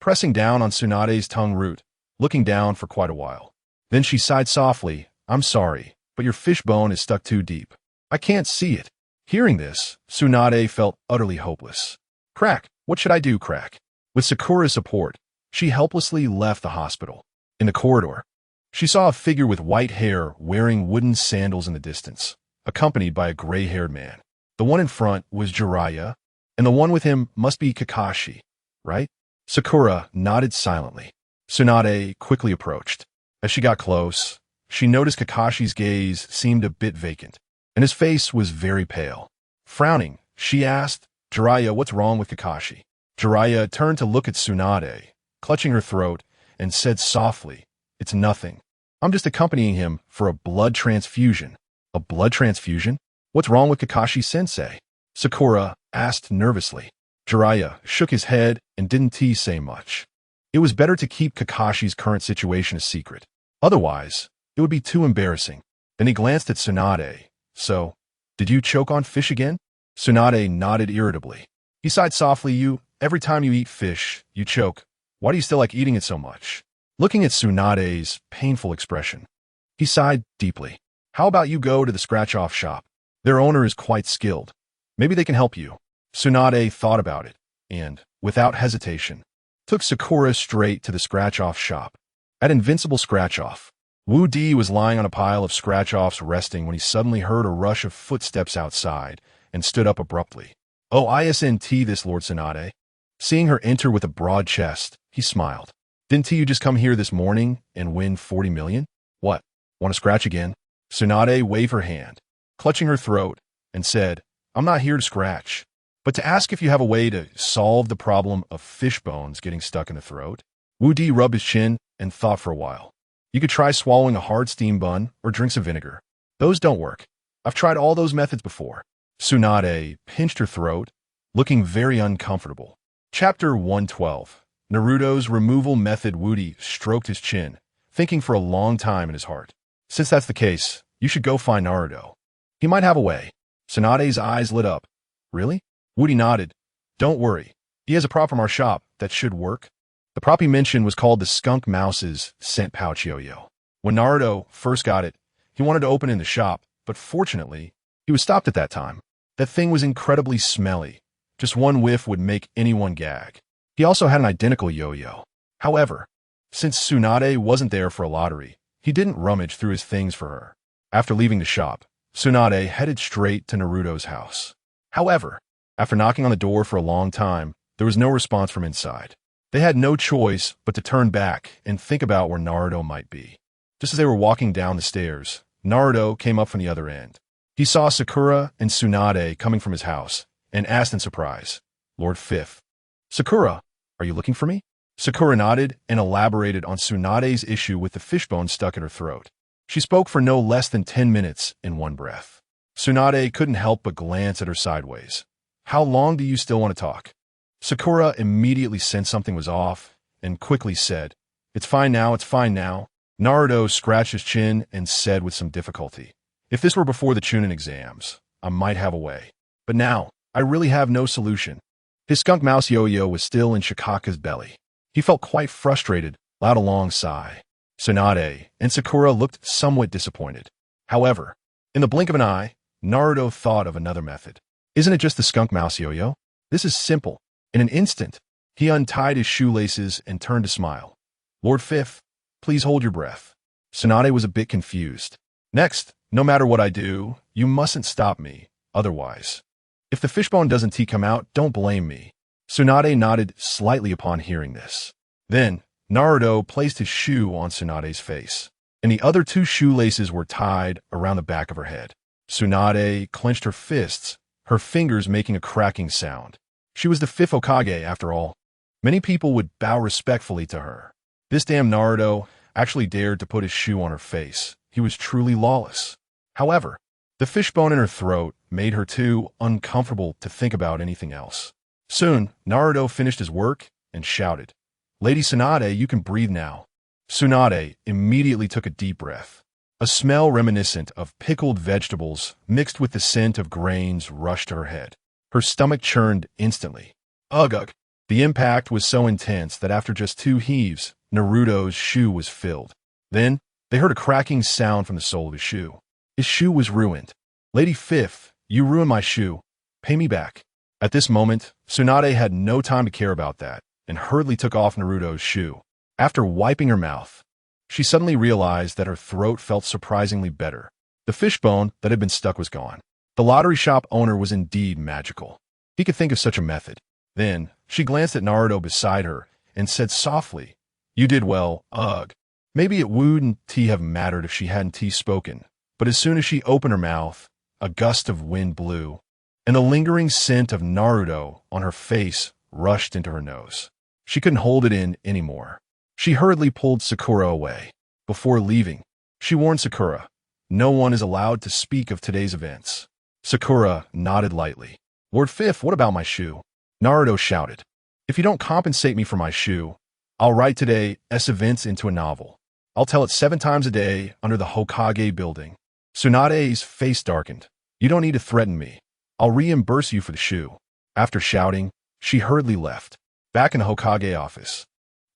pressing down on Tsunade's tongue root, looking down for quite a while. Then she sighed softly, "I'm sorry, but your fishbone is stuck too deep. I can't see it." Hearing this, Tsunade felt utterly hopeless. "Crack, what should I do, Crack?" With Sakura's support, she helplessly left the hospital. In the corridor, she saw a figure with white hair wearing wooden sandals in the distance, accompanied by a gray-haired man. The one in front was Jiraiya, and the one with him must be Kakashi, right? Sakura nodded silently. Tsunade quickly approached. As she got close, she noticed Kakashi's gaze seemed a bit vacant, and his face was very pale. Frowning, she asked, "Jiraiya, what's wrong with Kakashi?" Jiraiya turned to look at Tsunade, clutching her throat, and said softly, "It's nothing. I'm just accompanying him for a blood transfusion." "A blood transfusion? What's wrong with Kakashi-sensei?" Sakura asked nervously. Jiraiya shook his head and didn't say much. It was better to keep Kakashi's current situation a secret. Otherwise, it would be too embarrassing. Then he glanced at Tsunade. "So, did you choke on fish again?" Tsunade nodded irritably. He sighed softly. Every time you eat fish, you choke. Why do you still like eating it so much?" Looking at Tsunade's painful expression, he sighed deeply. "How about you go to the scratch-off shop? Their owner is quite skilled. Maybe they can help you." Tsunade thought about it, and, without hesitation, took Sakura straight to the scratch-off shop. At Invincible Scratch-Off, Wu Di was lying on a pile of scratch-offs resting when he suddenly heard a rush of footsteps outside and stood up abruptly. "Oh, isn't this Lord Tsunade?" Seeing her enter with a broad chest, he smiled. "Didn't you just come here this morning and win 40 million? What, want to scratch again?" Tsunade waved her hand, clutching her throat, and said, "I'm not here to scratch, but to ask if you have a way to solve the problem of fish bones getting stuck in the throat." Wu Di rubbed his chin and thought for a while. "You could try swallowing a hard steam bun or drink some vinegar. Those don't work. I've tried all those methods before." Tsunade pinched her throat, looking very uncomfortable. Chapter 112. Naruto's Removal Method. Wu Di stroked his chin, thinking for a long time in his heart. "Since that's the case, you should go find Naruto. He might have a way." Tsunade's eyes lit up. "Really?" Wu Di nodded. "Don't worry. He has a prop from our shop that should work." The prop he mentioned was called the Skunk Mouse's Scent Pouch Yo-Yo. When Naruto first got it, he wanted to open it in the shop, but fortunately, he was stopped at that time. That thing was incredibly smelly. Just one whiff would make anyone gag. He also had an identical yo-yo. However, since Tsunade wasn't there for a lottery, he didn't rummage through his things for her. After leaving the shop, Tsunade headed straight to Naruto's house. However, after knocking on the door for a long time, there was no response from inside. They had no choice but to turn back and think about where Naruto might be. Just as they were walking down the stairs, Naruto came up from the other end. He saw Sakura and Tsunade coming from his house and asked in surprise, "Lord Fifth, Sakura, are you looking for me?" Sakura nodded and elaborated on Tsunade's issue with the fishbone stuck in her throat. She spoke for no less than 10 minutes in one breath. Tsunade couldn't help but glance at her sideways. "How long do you still want to talk?" Sakura immediately sensed something was off and quickly said, "It's fine now, it's fine now." Naruto scratched his chin and said with some difficulty, "If this were before the Chunin exams, I might have a way. But now, I really have no solution." His skunk mouse yo-yo was still in Shikaka's belly. He felt quite frustrated, let out a long sigh. Tsunade and Sakura looked somewhat disappointed. However, in the blink of an eye, Naruto thought of another method. "Isn't it just the skunk mouse yo-yo? This is simple." In an instant, he untied his shoelaces and turned to smile. "Lord Fifth, please hold your breath." Tsunade was a bit confused. "Next, no matter what I do, you mustn't stop me, otherwise. If the fishbone doesn't come out, don't blame me." Tsunade nodded slightly upon hearing this. Then, Naruto placed his shoe on Tsunade's face, and the other two shoelaces were tied around the back of her head. Tsunade clenched her fists, her fingers making a cracking sound. She was the fifth Hokage, after all. Many people would bow respectfully to her. This damn Naruto actually dared to put his shoe on her face. He was truly lawless. However, the fishbone in her throat made her too uncomfortable to think about anything else. Soon, Naruto finished his work and shouted, "Lady Tsunade, you can breathe now." Tsunade immediately took a deep breath. A smell reminiscent of pickled vegetables mixed with the scent of grains rushed to her head. Her stomach churned instantly. Ugh, ugh. The impact was so intense that after just 2 heaves, Naruto's shoe was filled. Then, they heard a cracking sound from the sole of his shoe. His shoe was ruined. Lady Fifth, you ruined my shoe. Pay me back. At this moment, Tsunade had no time to care about that, and hurriedly took off Naruto's shoe. After wiping her mouth, she suddenly realized that her throat felt surprisingly better. The fishbone that had been stuck was gone. The lottery shop owner was indeed magical. He could think of such a method. Then, she glanced at Naruto beside her and said softly, "You did well, ugh." Maybe it wouldn't have mattered if she hadn't spoken, but as soon as she opened her mouth, a gust of wind blew, and the lingering scent of Naruto on her face rushed into her nose. She couldn't hold it in anymore. She hurriedly pulled Sakura away. Before leaving, she warned Sakura, "No one is allowed to speak of today's events." Sakura nodded lightly. "Lord Fifth, what about my shoe?" Naruto shouted, "If you don't compensate me for my shoe, I'll write today's events into a novel. I'll tell it 7 times a day under the Hokage building." Tsunade's face darkened. "You don't need to threaten me. I'll reimburse you for the shoe." After shouting, she hurriedly left. Back in the Hokage office,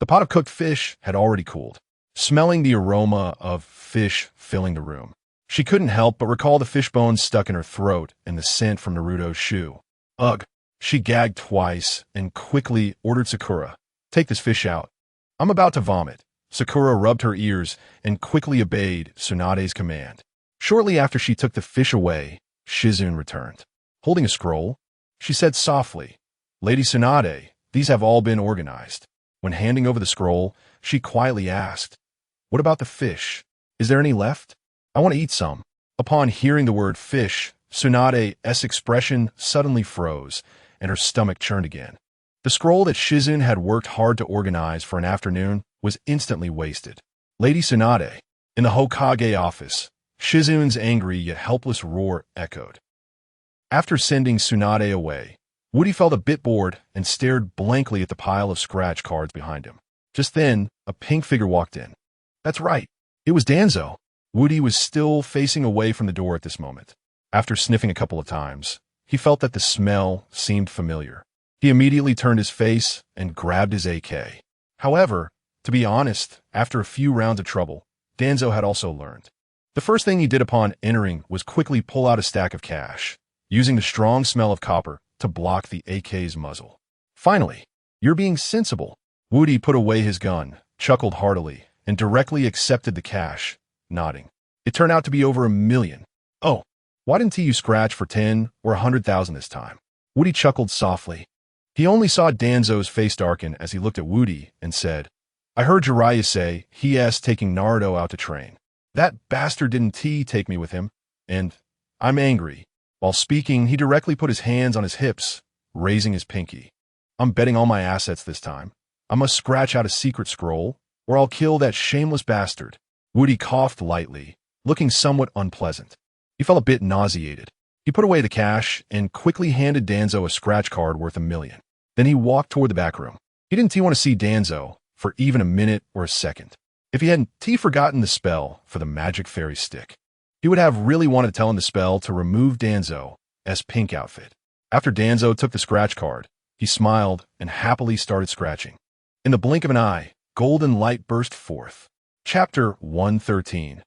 the pot of cooked fish had already cooled. Smelling the aroma of fish filling the room, she couldn't help but recall the fish bones stuck in her throat and the scent from Naruto's shoe. Ugh! She gagged twice and quickly ordered Sakura, "Take this fish out. I'm about to vomit." Sakura rubbed her ears and quickly obeyed Tsunade's command. Shortly after she took the fish away, Shizune returned. Holding a scroll, she said softly, "Lady Tsunade, these have all been organized." When handing over the scroll, she quietly asked, "What about the fish? Is there any left? I want to eat some." Upon hearing the word fish, Tsunade's expression suddenly froze, and her stomach churned again. The scroll that Shizune had worked hard to organize for an afternoon was instantly wasted. Lady Tsunade, in the Hokage office, Shizune's angry yet helpless roar echoed. After sending Tsunade away, Woody felt a bit bored and stared blankly at the pile of scratch cards behind him. Just then, a pink figure walked in. That's right, it was Danzo. Woody was still facing away from the door at this moment. After sniffing a couple of times, he felt that the smell seemed familiar. He immediately turned his face and grabbed his AK. However, to be honest, after a few rounds of trouble, Danzo had also learned. The first thing he did upon entering was quickly pull out a stack of cash, using the strong smell of copper to block the AK's muzzle. Finally, "You're being sensible." Woody put away his gun, chuckled heartily, and directly accepted the cash, nodding. It turned out to be over 1,000,000. "Oh, why didn't you scratch for 10 or 100,000 this time?" Woody chuckled softly. He only saw Danzo's face darken as he looked at Woody and said, "I heard Jiraiya say he's taking Naruto out to train. That bastard didn't take me with him, and I'm angry." While speaking, he directly put his hands on his hips, raising his pinky. "I'm betting all my assets this time. I must scratch out a secret scroll, or I'll kill that shameless bastard." Woody coughed lightly, looking somewhat unpleasant. He felt a bit nauseated. He put away the cash and quickly handed Danzo a scratch card worth 1,000,000. Then he walked toward the back room. He didn't want to see Danzo for even a minute or a second. If he hadn't forgotten the spell for the magic fairy stick, he would have really wanted to tell him the spell to remove Danzo's pink outfit. After Danzo took the scratch card, he smiled and happily started scratching. In the blink of an eye, golden light burst forth. Chapter 113.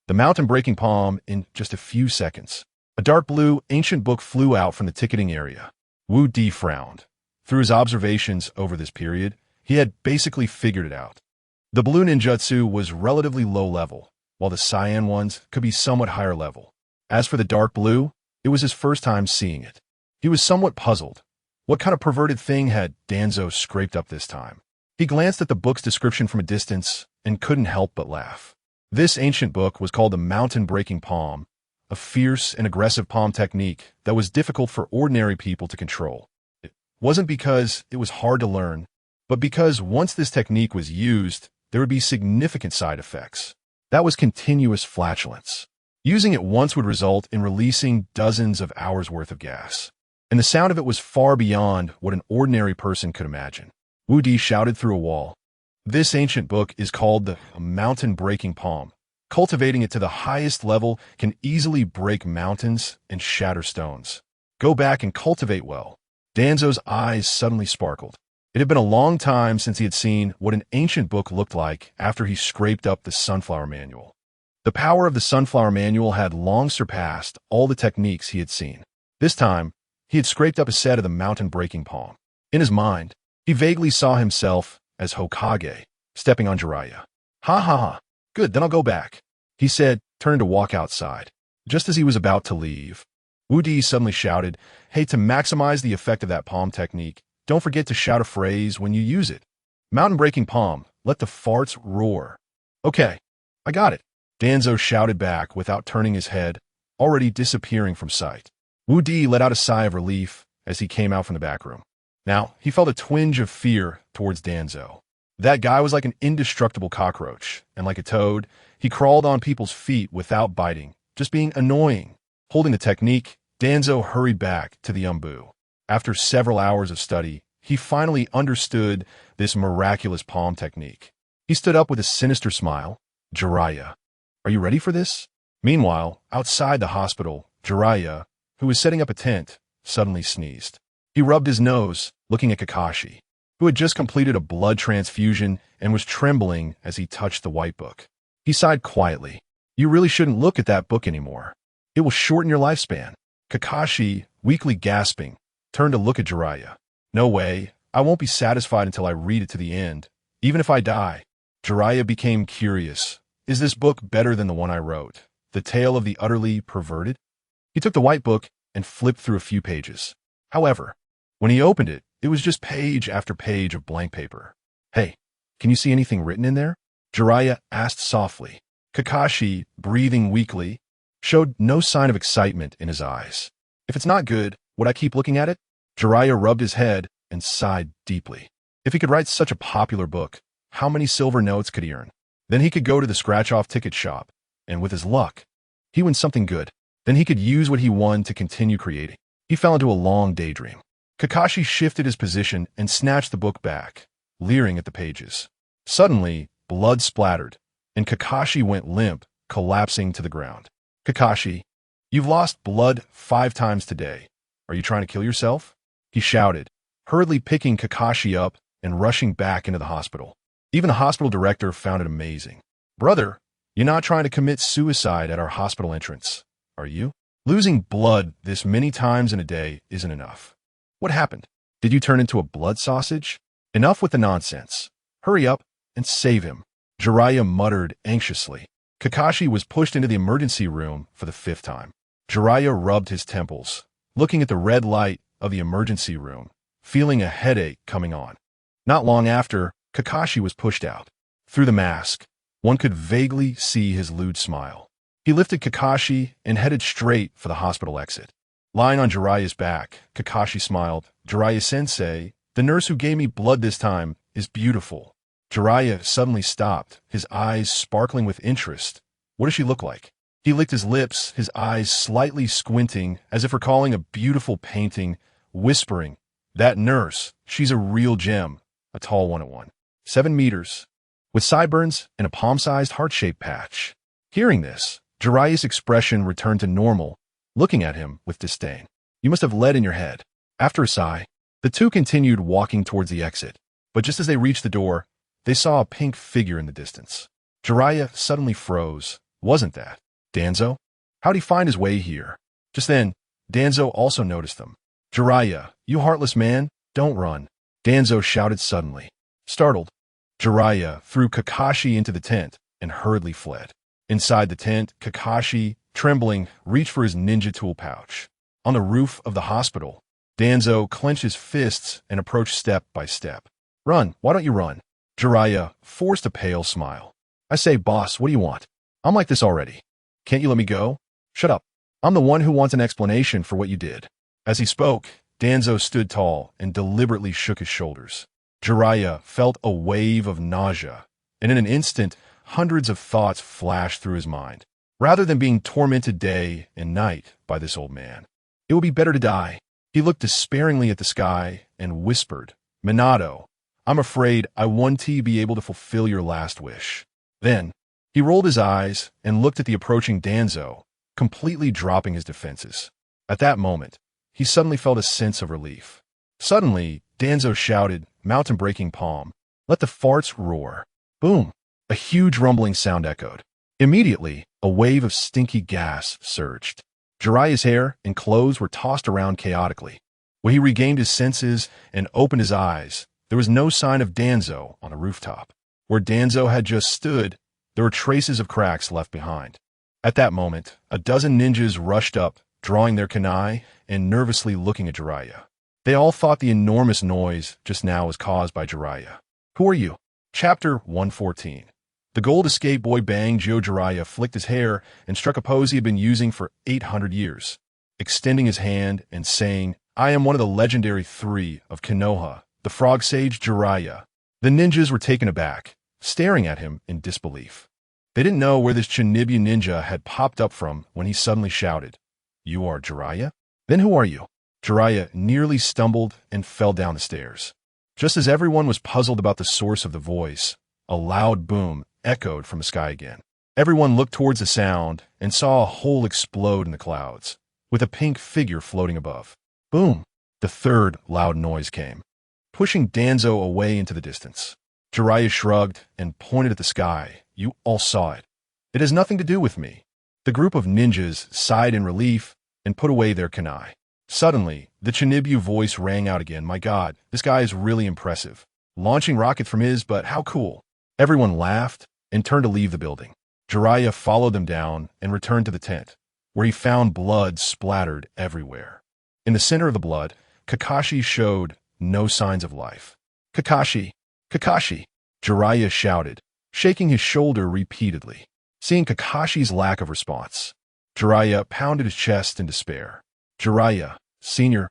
The mountain breaking palm in just a few seconds. A dark blue, ancient book flew out from the ticketing area. Wu Di frowned. Through his observations over this period, he had basically figured it out. The blue ninjutsu was relatively low level, while the cyan ones could be somewhat higher level. As for the dark blue, it was his first time seeing it. He was somewhat puzzled. What kind of perverted thing had Danzo scraped up this time? He glanced at the book's description from a distance and couldn't help but laugh. This ancient book was called the Mountain Breaking Palm, a fierce and aggressive palm technique that was difficult for ordinary people to control. It wasn't because it was hard to learn, but because once this technique was used, there would be significant side effects. That was continuous flatulence. Using it once would result in releasing dozens of hours' worth of gas, and the sound of it was far beyond what an ordinary person could imagine. Wu Di shouted through a wall. This ancient book is called the Mountain Breaking Palm. Cultivating it to the highest level can easily break mountains and shatter stones. Go back and cultivate well. Danzo's eyes suddenly sparkled. It had been a long time since he had seen what an ancient book looked like after he scraped up the Sunflower Manual. The power of the Sunflower Manual had long surpassed all the techniques he had seen. This time, he had scraped up a set of the mountain-breaking palm. In his mind, he vaguely saw himself as Hokage, stepping on Jiraiya. Ha ha ha. Good, then I'll go back, he said, turning to walk outside. Just as he was about to leave, Wu Di suddenly shouted, hey, to maximize the effect of that palm technique, don't forget to shout a phrase when you use it. Mountain-breaking palm, let the farts roar. Okay, I got it, Danzo shouted back without turning his head, already disappearing from sight. Wu Di let out a sigh of relief as he came out from the back room. Now, he felt a twinge of fear towards Danzo. That guy was like an indestructible cockroach, and like a toad, he crawled on people's feet without biting, just being annoying. Holding the technique, Danzo hurried back to the Umbu. After several hours of study, he finally understood this miraculous palm technique. He stood up with a sinister smile. Jiraiya, are you ready for this? Meanwhile, outside the hospital, Jiraiya, who was setting up a tent, suddenly sneezed. He rubbed his nose, looking at Kakashi, who had just completed a blood transfusion and was trembling as he touched the white book. He sighed quietly. You really shouldn't look at that book anymore. It will shorten your lifespan. Kakashi, weakly gasping, turned to look at Jiraiya. No way, I won't be satisfied until I read it to the end, even if I die. Jiraiya became curious. Is this book better than the one I wrote? The Tale of the Utterly Perverted? He took the white book and flipped through a few pages. However, when he opened it, it was just page after page of blank paper. Hey, can you see anything written in there? Jiraiya asked softly. Kakashi, breathing weakly, showed no sign of excitement in his eyes. If it's not good, would I keep looking at it? Jiraiya rubbed his head and sighed deeply. If he could write such a popular book, how many silver notes could he earn? Then he could go to the scratch-off ticket shop, and with his luck, he won something good. Then he could use what he won to continue creating. He fell into a long daydream. Kakashi shifted his position and snatched the book back, leering at the pages. Suddenly, blood splattered, and Kakashi went limp, collapsing to the ground. Kakashi, you've lost blood 5 times today. Are you trying to kill yourself? He shouted, hurriedly picking Kakashi up and rushing back into the hospital. Even the hospital director found it amazing. Brother, you're not trying to commit suicide at our hospital entrance, are you? Losing blood this many times in a day isn't enough. What happened? Did you turn into a blood sausage? Enough with the nonsense. Hurry up and save him. Jiraiya muttered anxiously. Kakashi was pushed into the emergency room for the 5th time. Jiraiya rubbed his temples, looking at the red light of the emergency room, feeling a headache coming on. Not long after, Kakashi was pushed out. Through the mask, one could vaguely see his lewd smile. He lifted Kakashi and headed straight for the hospital exit. Lying on Jiraiya's back, Kakashi smiled. Jiraiya-sensei, the nurse who gave me blood this time is beautiful. Jiraiya suddenly stopped, his eyes sparkling with interest. What does she look like? He licked his lips, his eyes slightly squinting as if recalling a beautiful painting, whispering, that nurse, she's a real gem, a tall one at 7 meters, with sideburns and a palm-sized heart-shaped patch. Hearing this, Jiraiya's expression returned to normal, looking at him with disdain. You must have lead in your head. After a sigh, the two continued walking towards the exit, but just as they reached the door, they saw a pink figure in the distance. Jiraiya suddenly froze. Wasn't that Danzo? How'd he find his way here? Just then, Danzo also noticed them. Jiraiya, you heartless man, don't run, Danzo shouted suddenly. Startled, Jiraiya threw Kakashi into the tent and hurriedly fled. Inside the tent, Kakashi, trembling, reached for his ninja tool pouch. On the roof of the hospital, Danzo clenched his fists and approached step by step. Run, why don't you run? Jiraiya forced a pale smile. I say, boss, what do you want? I'm like this already. Can't you let me go? Shut up. I'm the one who wants an explanation for what you did. As he spoke, Danzo stood tall and deliberately shook his shoulders. Jiraiya felt a wave of nausea, and in an instant, hundreds of thoughts flashed through his mind. Rather than being tormented day and night by this old man, it would be better to die. He looked despairingly at the sky and whispered, Minato, I'm afraid I won't be able to fulfill your last wish. Then, He rolled his eyes and looked at the approaching Danzo, completely dropping his defenses. At that moment, he suddenly felt a sense of relief. Suddenly, Danzo shouted, mountain-breaking palm, "Let the farts roar." Boom! A huge rumbling sound echoed. Immediately, a wave of stinky gas surged. Jiraiya's hair and clothes were tossed around chaotically. When he regained his senses and opened his eyes, there was no sign of Danzo on the rooftop. Where Danzo had just stood, there were traces of cracks left behind. At that moment, a dozen ninjas rushed up, drawing their kunai and nervously looking at Jiraiya. They all thought the enormous noise just now was caused by Jiraiya. "Who are you?" Chapter 114. The gold escape boy Bang Jio Jiraiya flicked his hair and struck a pose he had been using for 800 years, extending his hand and saying, "I am one of the legendary three of Konoha, the frog sage Jiraiya." The ninjas were taken aback, staring at him in disbelief. They didn't know where this Shinibu ninja had popped up from when he suddenly shouted, "You are Jiraiya? Then who are you?" Jiraiya nearly stumbled and fell down the stairs. Just as everyone was puzzled about the source of the voice, a loud boom echoed from the sky again. Everyone looked towards the sound and saw a hole explode in the clouds, with a pink figure floating above. Boom! The third loud noise came, pushing Danzo away into the distance. Jiraiya shrugged and pointed at the sky. "You all saw it. It has nothing to do with me." The group of ninjas sighed in relief and put away their kunai. Suddenly, the Shinibu voice rang out again. "My God, this guy is really impressive. Launching rockets from his, but how cool." Everyone laughed and turned to leave the building. Jiraiya followed them down and returned to the tent, where he found blood splattered everywhere. In the center of the blood, Kakashi showed no signs of life. "Kakashi! Kakashi!" Jiraiya shouted, shaking his shoulder repeatedly. Seeing Kakashi's lack of response, Jiraiya pounded his chest in despair. "Jiraiya, Senior,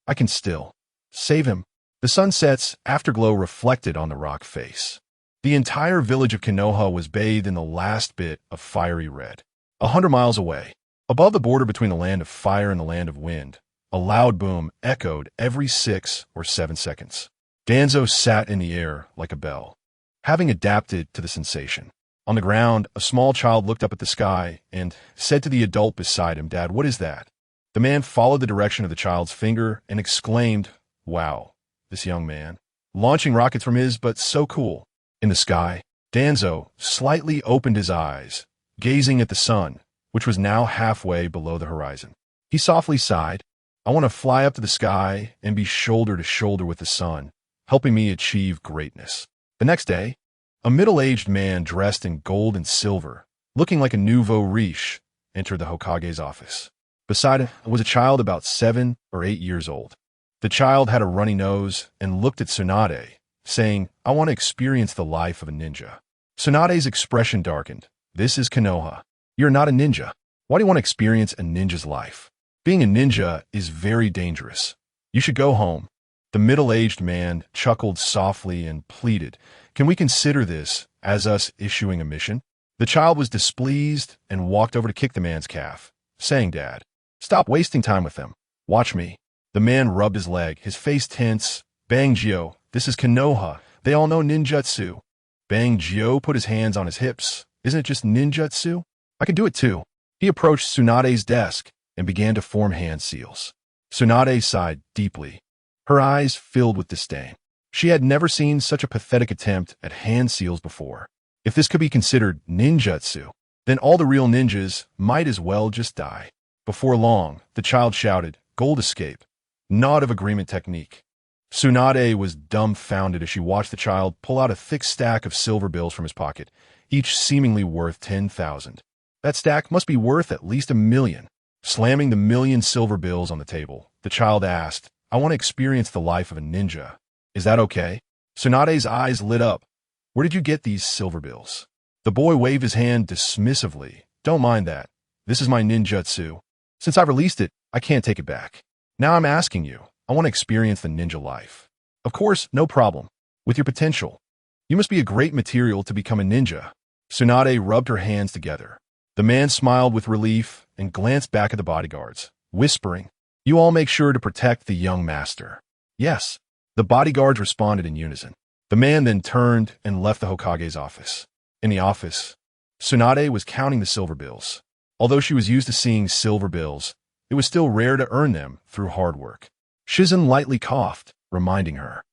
I can still save him." The sunset's afterglow reflected on the rock face. The entire village of Konoha was bathed in the last bit of fiery red. 100 miles away, above the border between the land of fire and the land of wind, a loud boom echoed every 6 or 7 seconds. Danzo sat in the air like a bell, having adapted to the sensation. On the ground, a small child looked up at the sky and said to the adult beside him, "Dad, what is that?" The man followed the direction of the child's finger and exclaimed, "Wow, this young man. Launching rockets from his, but so cool." In the sky, Danzo slightly opened his eyes, gazing at the sun, which was now halfway below the horizon. He softly sighed, "I want to fly up to the sky and be shoulder to shoulder with the sun, helping me achieve greatness." The next day, a middle-aged man dressed in gold and silver, looking like a nouveau riche, entered the Hokage's office. Beside him was a child about 7 or 8 years old. The child had a runny nose and looked at Tsunade, saying, "I want to experience the life of a ninja." Tsunade's expression darkened. "This is Konoha. You're not a ninja. Why do you want to experience a ninja's life? Being a ninja is very dangerous. You should go home." The middle-aged man chuckled softly and pleaded, "Can we consider this as us issuing a mission?" The child was displeased and walked over to kick the man's calf, saying, "Dad, stop wasting time with them. Watch me." The man rubbed his leg, his face tense. "Bang Jio, this is Konoha. They all know ninjutsu." Bang Jio put his hands on his hips. "Isn't it just ninjutsu? I can do it too." He approached Tsunade's desk and began to form hand seals. Tsunade sighed deeply. Her eyes filled with disdain. She had never seen such a pathetic attempt at hand seals before. If this could be considered ninjutsu, then all the real ninjas might as well just die. Before long, the child shouted, "Gold escape. Nod of agreement technique." Tsunade was dumbfounded as she watched the child pull out a thick stack of silver bills from his pocket, each seemingly worth 10,000. That stack must be worth at least 1,000,000. Slamming the 1,000,000 silver bills on the table, the child asked, "I want to experience the life of a ninja. Is that okay?" Tsunade's eyes lit up. "Where did you get these silver bills?" The boy waved his hand dismissively. "Don't mind that. This is my ninjutsu. Since I've released it, I can't take it back. Now I'm asking you, I want to experience the ninja life." "Of course, no problem. With your potential, you must be a great material to become a ninja." Tsunade rubbed her hands together. The man smiled with relief and glanced back at the bodyguards, whispering, "You all make sure to protect the young master." "Yes." The bodyguards responded in unison. The man then turned and left the Hokage's office. In the office, Tsunade was counting the silver bills. Although she was used to seeing silver bills, it was still rare to earn them through hard work. Shizen lightly coughed, reminding her.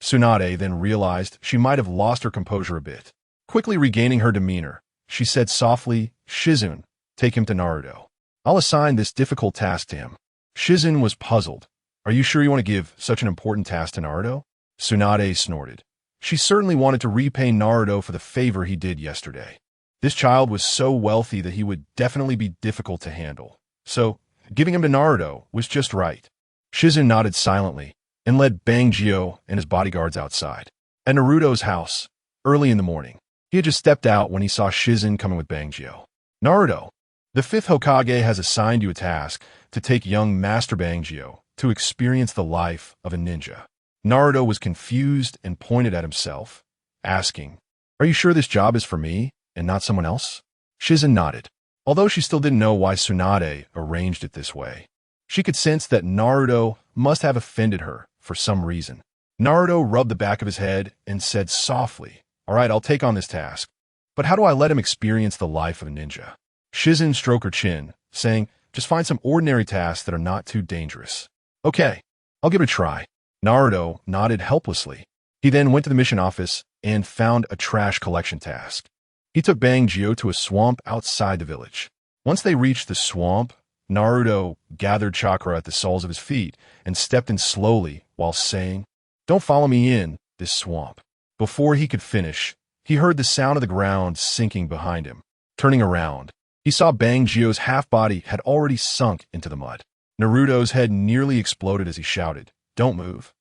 Tsunade then realized she might have lost her composure a bit. Quickly regaining her demeanor, she said softly, "Shizun, take him to Naruto. I'll assign this difficult task to him." Shizun was puzzled. "Are you sure you want to give such an important task to Naruto?" Tsunade snorted. She certainly wanted to repay Naruto for the favor he did yesterday. This child was so wealthy that he would definitely be difficult to handle. So, giving him to Naruto was just right. Shizun nodded silently and led Bangio and his bodyguards outside. At Naruto's house, early in the morning, he had just stepped out when he saw Shizun coming with Bangio. "Naruto, the fifth Hokage has assigned you a task to take young Master Bangio to experience the life of a ninja." Naruto was confused and pointed at himself, asking, "Are you sure this job is for me and not someone else?" Shizun nodded. Although she still didn't know why Tsunade arranged it this way, she could sense that Naruto must have offended her for some reason. Naruto rubbed the back of his head and said softly, "All right, I'll take on this task. But how do I let him experience the life of a ninja?" Shizun stroked her chin, saying, "Just find some ordinary tasks that are not too dangerous." "Okay, I'll give it a try." Naruto nodded helplessly. He then went to the mission office and found a trash collection task. He took Bangio to a swamp outside the village. Once they reached the swamp, Naruto gathered chakra at the soles of his feet and stepped in slowly while saying, "Don't follow me in this swamp." Before he could finish, he heard the sound of the ground sinking behind him. Turning around, he saw Bangio's half-body had already sunk into the mud. Naruto's head nearly exploded as he shouted, "Don't move.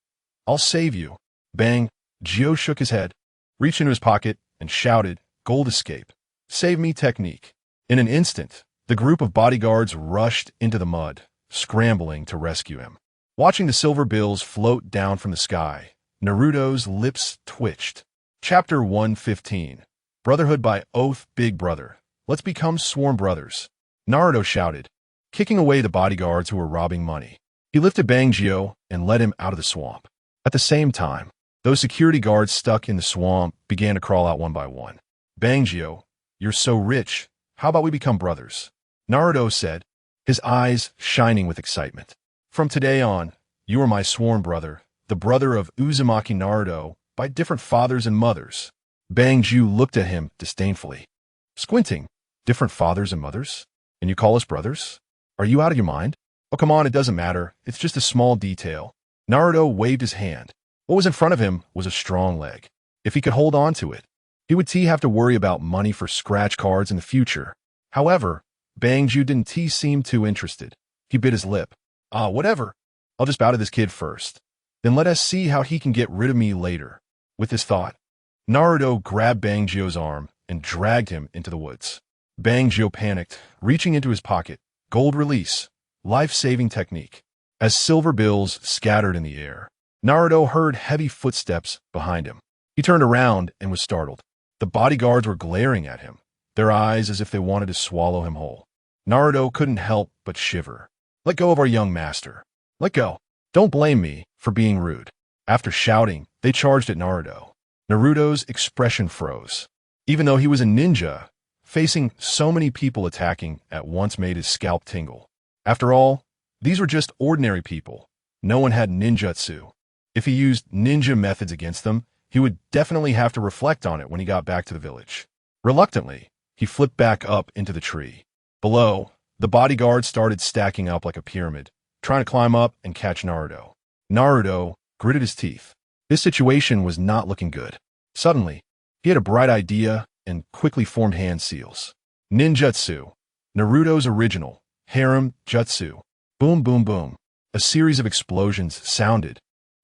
I'll save you." Bangio shook his head, reached into his pocket, and shouted, "Gold escape. Save me technique." In an instant, the group of bodyguards rushed into the mud, scrambling to rescue him. Watching the silver bills float down from the sky, Naruto's lips twitched. Chapter 115. Brotherhood by Oath. "Big brother, let's become sworn brothers," Naruto shouted, kicking away the bodyguards who were robbing money. He lifted Bangio and led him out of the swamp. At the same time, those security guards stuck in the swamp began to crawl out one by one. "Bangio, you're so rich. How about we become brothers?" Naruto said, his eyes shining with excitement. "From today on, you are my sworn brother, the brother of Uzumaki Naruto, by different fathers and mothers." Bangio looked at him disdainfully, squinting. "Different fathers and mothers? And you call us brothers? Are you out of your mind?" "Oh, come on, it doesn't matter. It's just a small detail." Naruto waved his hand. What was in front of him was a strong leg. If he could hold on to it, he would have to worry about money for scratch cards in the future. However, Bangio didn't seem too interested. He bit his lip. Whatever. I'll just bow to this kid first. Then let us see how he can get rid of me later." With this thought, Naruto grabbed Bangio's arm and dragged him into the woods. Bangio panicked, reaching into his pocket. Gold release. Life-saving technique. As silver bills scattered in the air, Naruto heard heavy footsteps behind him. He turned around and was startled. The bodyguards were glaring at him, their eyes as if they wanted to swallow him whole. Naruto couldn't help but shiver. "Let go of our young master. Let go. Don't blame me for being rude." After shouting, they charged at Naruto. Naruto's expression froze. Even though he was a ninja, facing so many people attacking at once made his scalp tingle. After all, these were just ordinary people. No one had ninjutsu. If he used ninja methods against them, he would definitely have to reflect on it when he got back to the village. Reluctantly, he flipped back up into the tree. Below, the bodyguards started stacking up like a pyramid, trying to climb up and catch Naruto. Naruto gritted his teeth. This situation was not looking good. Suddenly, he had a bright idea and quickly formed hand seals. Ninjutsu. Naruto's original. Harem jutsu. Boom, boom, boom. A series of explosions sounded,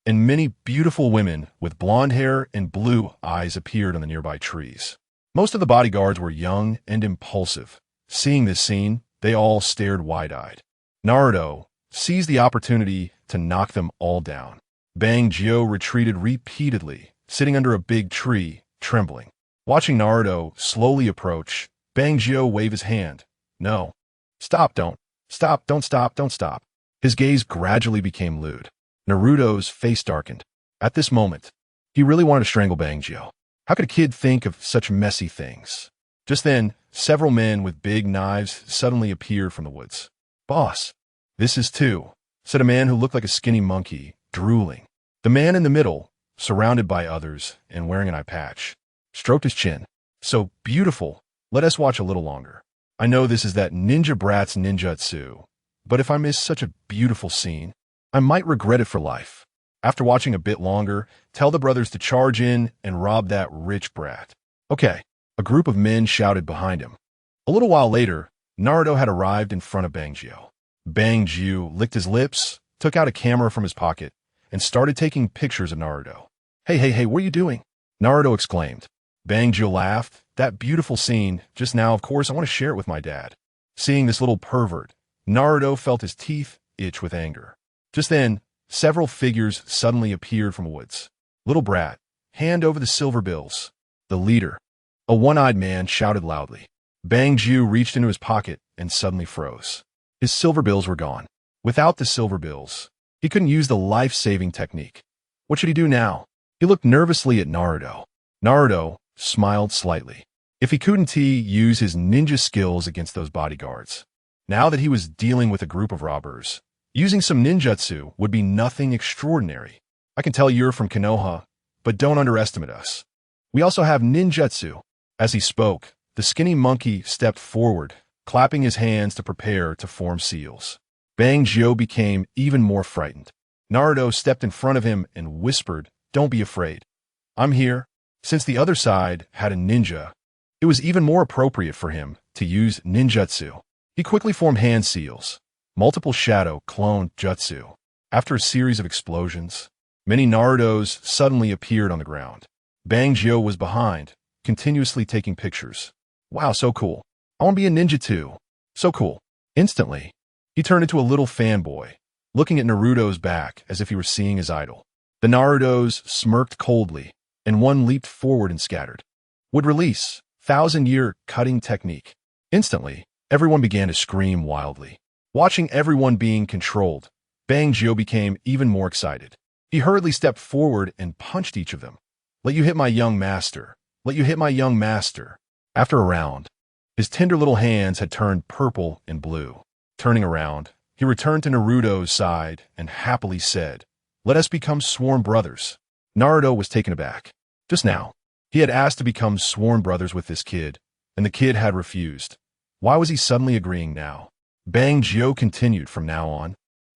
and many beautiful women with blonde hair and blue eyes appeared on the nearby trees. Most of the bodyguards were young and impulsive. Seeing this scene, they all stared wide-eyed. Naruto seized the opportunity to knock them all down. Bangio retreated repeatedly, sitting under a big tree, trembling. Watching Naruto slowly approach, Bangio waved his hand. "No. Stop, don't. Stop, don't stop, don't stop." His gaze gradually became lewd. Naruto's face darkened. At this moment, he really wanted to strangle Bangio. How could a kid think of such messy things? Just then, several men with big knives suddenly appeared from the woods. "Boss, this is two," said a man who looked like a skinny monkey, drooling. The man in the middle, surrounded by others and wearing an eye patch, stroked his chin. "So beautiful. Let us watch a little longer. I know this is that ninja brat's ninjutsu, but if I miss such a beautiful scene, I might regret it for life. After watching a bit longer, tell the brothers to charge in and rob that rich brat." "Okay," a group of men shouted behind him. A little while later, Naruto had arrived in front of Bangjiu. Bangjiu licked his lips, took out a camera from his pocket, and started taking pictures of Naruto. Hey, what are you doing?" Naruto exclaimed. Bangjiu laughed. "That beautiful scene just now, of course, I want to share it with my dad." Seeing this little pervert, Naruto felt his teeth itch with anger. Just then, several figures suddenly appeared from the woods. "Little brat, hand over the silver bills." The leader, a one-eyed man, shouted loudly. Bangjiu reached into his pocket and suddenly froze. His silver bills were gone. Without the silver bills, he couldn't use the life-saving technique. What should he do now? He looked nervously at Naruto. Naruto smiled slightly. If he couldn't use his ninja skills against those bodyguards, now that he was dealing with a group of robbers, using some ninjutsu would be nothing extraordinary. "I can tell you're from Konoha, but don't underestimate us. We also have ninjutsu." As he spoke, the skinny monkey stepped forward, clapping his hands to prepare to form seals. Bangjiu became even more frightened. Naruto stepped in front of him and whispered, "Don't be afraid. I'm here." Since the other side had a ninja, it was even more appropriate for him to use ninjutsu. He quickly formed hand seals, multiple shadow clone jutsu. After a series of explosions, many Narutos suddenly appeared on the ground. Bangjiu was behind, continuously taking pictures. "Wow, so cool. I want to be a ninja too. So cool." Instantly, he turned into a little fanboy, looking at Naruto's back as if he were seeing his idol. The Narutos smirked coldly, and one leaped forward and scattered. Would release 1,000-year cutting technique. Instantly, everyone began to scream wildly. Watching everyone being controlled, Bangjiu became even more excited. He hurriedly stepped forward and punched each of them. "Let you hit my young master. Let you hit my young master." After a round, his tender little hands had turned purple and blue. Turning around, he returned to Naruto's side and happily said, "Let us become sworn brothers." Naruto was taken aback. Just now, he had asked to become sworn brothers with this kid, and the kid had refused. Why was he suddenly agreeing now? Bangjiu continued from now on.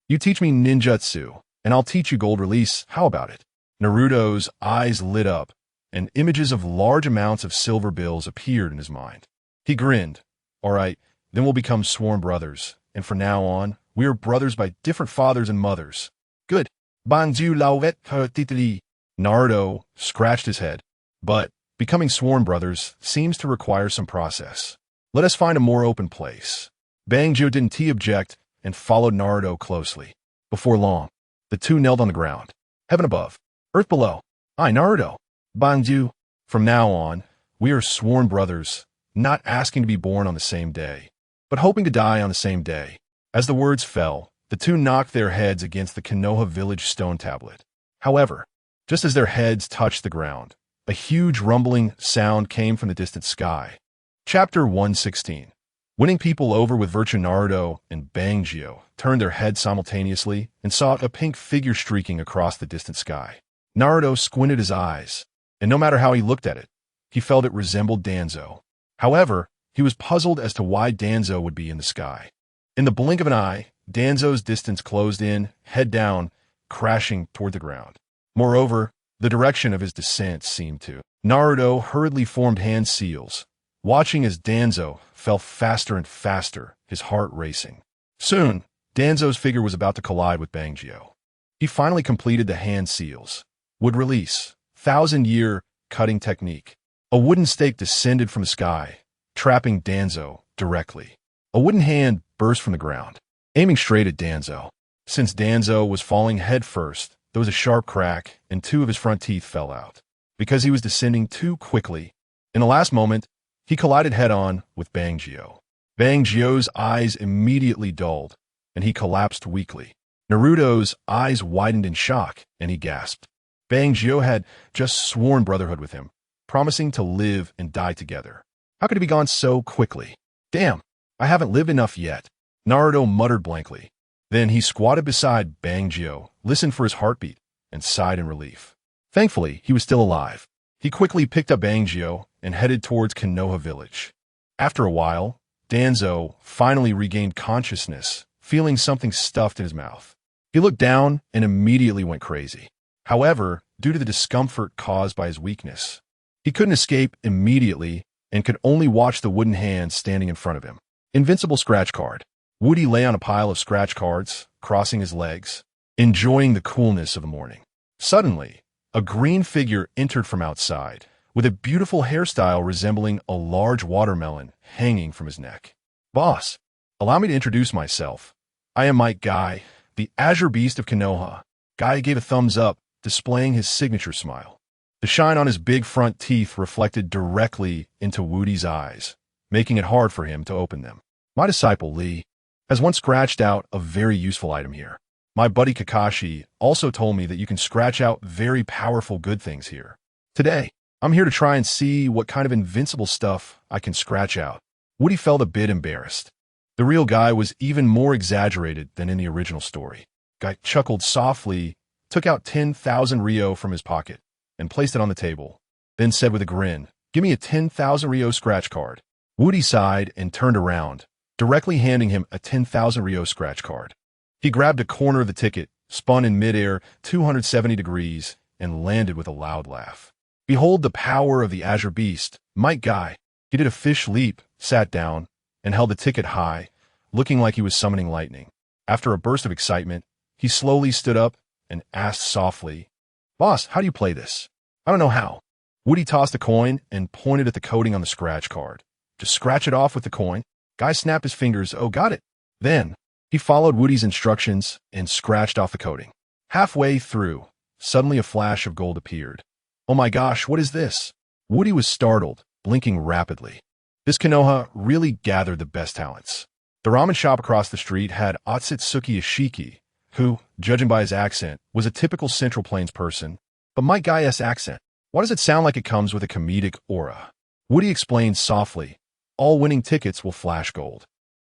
"You teach me ninjutsu, and I'll teach you gold release. How about it?" Naruto's eyes lit up, and images of large amounts of silver bills appeared in his mind. He grinned. "All right, then we'll become sworn brothers, and from now on, we are brothers by different fathers and mothers." "Good." Bangjiu lauet titli. Naruto scratched his head. "But becoming sworn brothers seems to require some process. Let us find a more open place." Bangjiu didn't object and followed Naruto closely. Before long, the two knelt on the ground. Heaven above, earth below. "I, Naruto." "Bangjiu. From now on, we are sworn brothers, not asking to be born on the same day, but hoping to die on the same day." As the words fell, the two knocked their heads against the Konoha village stone tablet. However, just as their heads touched the ground, a huge rumbling sound came from the distant sky. Chapter 116. Winning people over with virtue. Naruto and Bangjiu turned their heads simultaneously and saw a pink figure streaking across the distant sky. Naruto squinted his eyes, and no matter how he looked at it, he felt it resembled Danzo. However, he was puzzled as to why Danzo would be in the sky. In the blink of an eye, Danzo's distance closed in, head down, crashing toward the ground. Moreover, the direction of his descent seemed to. Naruto hurriedly formed hand seals, watching as Danzo fell faster and faster, his heart racing. Soon, Danzo's figure was about to collide with Bangjiu. He finally completed the hand seals. Would release 1,000-year cutting technique. A wooden stake descended from the sky, trapping Danzo directly. A wooden hand burst from the ground, aiming straight at Danzo. Since Danzo was falling head first, there was a sharp crack, and two of his front teeth fell out. Because he was descending too quickly, in the last moment, he collided head-on with Bangjiu. Bangjiu's eyes immediately dulled, and he collapsed weakly. Naruto's eyes widened in shock, and he gasped. Bangjiu had just sworn brotherhood with him, promising to live and die together. How could he be gone so quickly? Damn, I haven't lived enough yet. Naruto muttered blankly. Then he squatted beside Bangio, listened for his heartbeat, and sighed in relief. Thankfully, he was still alive. He quickly picked up Bangio and headed towards Konoha village. After a while, Danzo finally regained consciousness, feeling something stuffed in his mouth. He looked down and immediately went crazy. However, due to the discomfort caused by his weakness, he couldn't escape immediately and could only watch the wooden hand standing in front of him. Invincible scratch card. Woody lay on a pile of scratch cards, crossing his legs, enjoying the coolness of the morning. Suddenly, a green figure entered from outside, with a beautiful hairstyle resembling a large watermelon hanging from his neck. Boss, allow me to introduce myself. I am Mike Guy, the Azure Beast of Konoha. Guy gave a thumbs up, displaying his signature smile. The shine on his big front teeth reflected directly into Woody's eyes, making it hard for him to open them. My disciple Lee has once scratched out a very useful item here. My buddy Kakashi also told me that you can scratch out very powerful good things here. Today, I'm here to try and see what kind of invincible stuff I can scratch out. Woody felt a bit embarrassed. The real Guy was even more exaggerated than in the original story. Guy chuckled softly, took out 10,000 Ryo from his pocket, and placed it on the table, then said with a grin, "Give me a 10,000 Ryo scratch card." Woody sighed and turned around, directly handing him a 10,000 Ryo scratch card. He grabbed a corner of the ticket, spun in midair 270 degrees, and landed with a loud laugh. Behold the power of the Azure Beast, Mike Guy. He did a fish leap, sat down, and held the ticket high, looking like he was summoning lightning. After a burst of excitement, he slowly stood up and asked softly, "Boss, how do you play this?" "I don't know how." Woody tossed a coin and pointed at the coding on the scratch card. "Just scratch it off with the coin." Guy snapped his fingers. "Oh, got it." Then, he followed Woody's instructions and scratched off the coding. Halfway through, suddenly a flash of gold appeared. "Oh my gosh, what is this?" Woody was startled, blinking rapidly. This Konoha really gathered the best talents. The ramen shop across the street had Otsutsuki Ishiki, who, judging by his accent, was a typical Central Plains person. But Mike Guy's accent, why does it sound like it comes with a comedic aura? Woody explained softly, "All winning tickets will flash gold."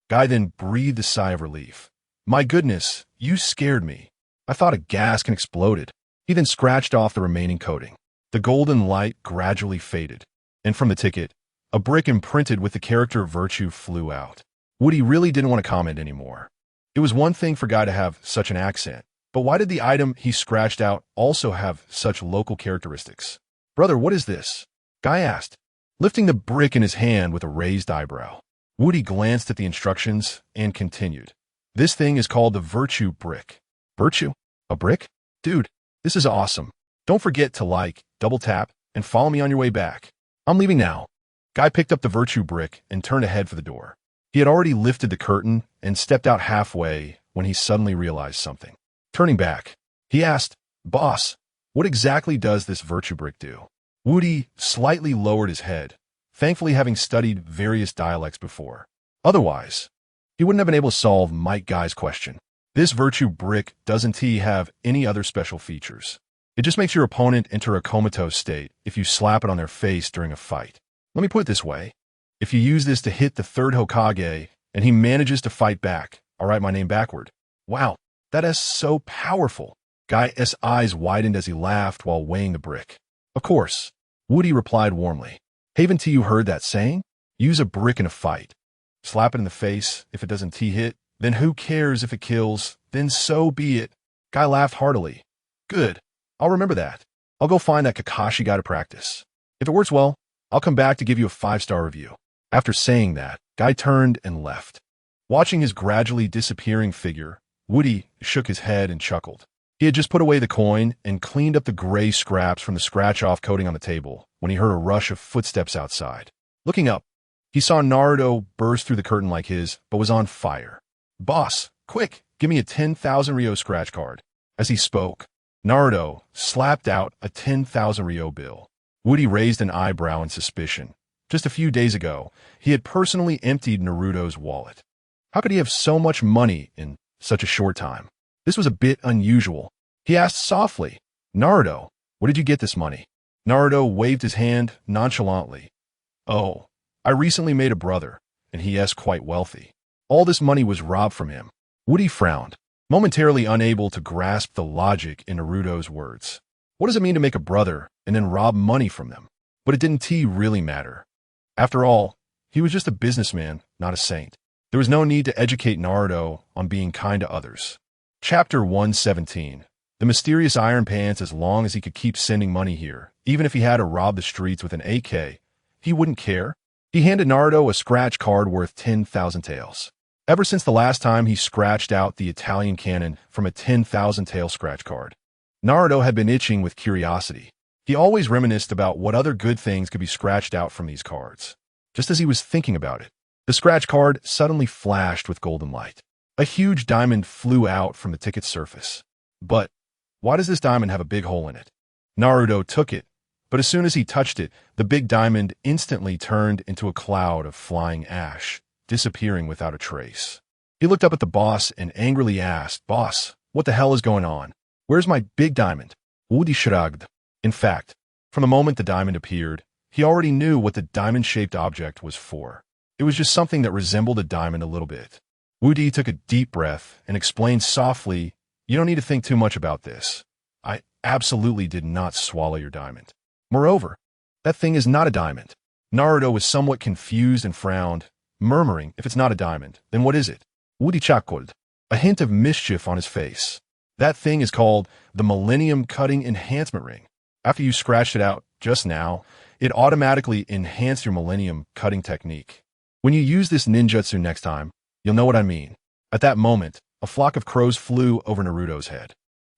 Guy then breathed a sigh of relief. "My goodness, you scared me. I thought a gas can exploded." He then scratched off the remaining coating. The golden light gradually faded, and from the ticket, a brick imprinted with the character Virtue flew out. Woody really didn't want to comment anymore. It was one thing for Guy to have such an accent, but why did the item he scratched out also have such local characteristics? "Brother, what is this?" Guy asked, lifting the brick in his hand with a raised eyebrow. Woody glanced at the instructions and continued. "This thing is called the Virtue Brick." "Virtue? A brick? Dude, this is awesome. Don't forget to like, double tap, and follow me on your way back. I'm leaving now." Guy picked up the Virtue Brick and turned ahead for the door. He had already lifted the curtain and stepped out halfway when he suddenly realized something. Turning back, he asked, "Boss, what exactly does this Virtue Brick do?" Woody slightly lowered his head, thankfully having studied various dialects before. Otherwise, he wouldn't have been able to solve Mike Guy's question. This Virtue Brick doesn't have any other special features. It just makes your opponent enter a comatose state if you slap it on their face during a fight. Let me put it this way. If you use this to hit the third Hokage and he manages to fight back, I'll write my name backward. Wow, that is so powerful. Guy's eyes widened as he laughed while weighing the brick. Of course, Woody replied warmly. Haven't you heard that saying? Use a brick in a fight. Slap it in the face. If it doesn't hit, then who cares if it kills? Then so be it. Guy laughed heartily. Good. I'll remember that. I'll go find that Kakashi guy to practice. If it works well, I'll come back to give you a 5-star review. After saying that, Guy turned and left. Watching his gradually disappearing figure, Woody shook his head and chuckled. He had just put away the coin and cleaned up the gray scraps from the scratch-off coating on the table when he heard a rush of footsteps outside. Looking up, he saw Naruto burst through the curtain like his, but was on fire. "Boss, quick, give me a 10,000 Ryo scratch card." As he spoke, Naruto slapped out a 10,000 Ryo bill. Woody raised an eyebrow in suspicion. Just a few days ago, he had personally emptied Naruto's wallet. How could he have so much money in such a short time? This was a bit unusual. He asked softly, "Naruto, where did you get this money?" Naruto waved his hand nonchalantly. "Oh, I recently made a brother, and he is quite wealthy. All this money was robbed from him. Woody frowned, momentarily unable to grasp the logic in Naruto's words. What does it mean to make a brother and then rob money from them? But it didn't really matter. After all, he was just a businessman, not a saint. There was no need to educate Naruto on being kind to others. Chapter 117. The mysterious Iron Pants. As long as he could keep sending money here, even if he had to rob the streets with an AK, he wouldn't care. He handed Naruto a scratch card worth 10,000 taels. Ever since the last time he scratched out the Italian cannon from a 10,000 tael scratch card, Naruto had been itching with curiosity. He always reminisced about what other good things could be scratched out from these cards. Just as he was thinking about it, the scratch card suddenly flashed with golden light. A huge diamond flew out from the ticket's surface. But why does this diamond have a big hole in it? Naruto took it, but as soon as he touched it, the big diamond instantly turned into a cloud of flying ash, disappearing without a trace. He looked up at the boss and angrily asked, "Boss, what the hell is going on? Where's my big diamond?" Woody shrugged. In fact, from the moment the diamond appeared, he already knew what the diamond-shaped object was for. It was just something that resembled a diamond a little bit. Woody took a deep breath and explained softly, "You don't need to think too much about this. I absolutely did not swallow your diamond. Moreover, that thing is not a diamond." Naruto was somewhat confused and frowned, murmuring, "If it's not a diamond, then what is it?" Woody chuckled, a hint of mischief on his face. "That thing is called the Millennium Cutting Enhancement Ring. After you scratched it out just now, it automatically enhanced your Millennium Cutting technique. When you use this ninjutsu next time, you'll know what I mean." At that moment, a flock of crows flew over Naruto's head.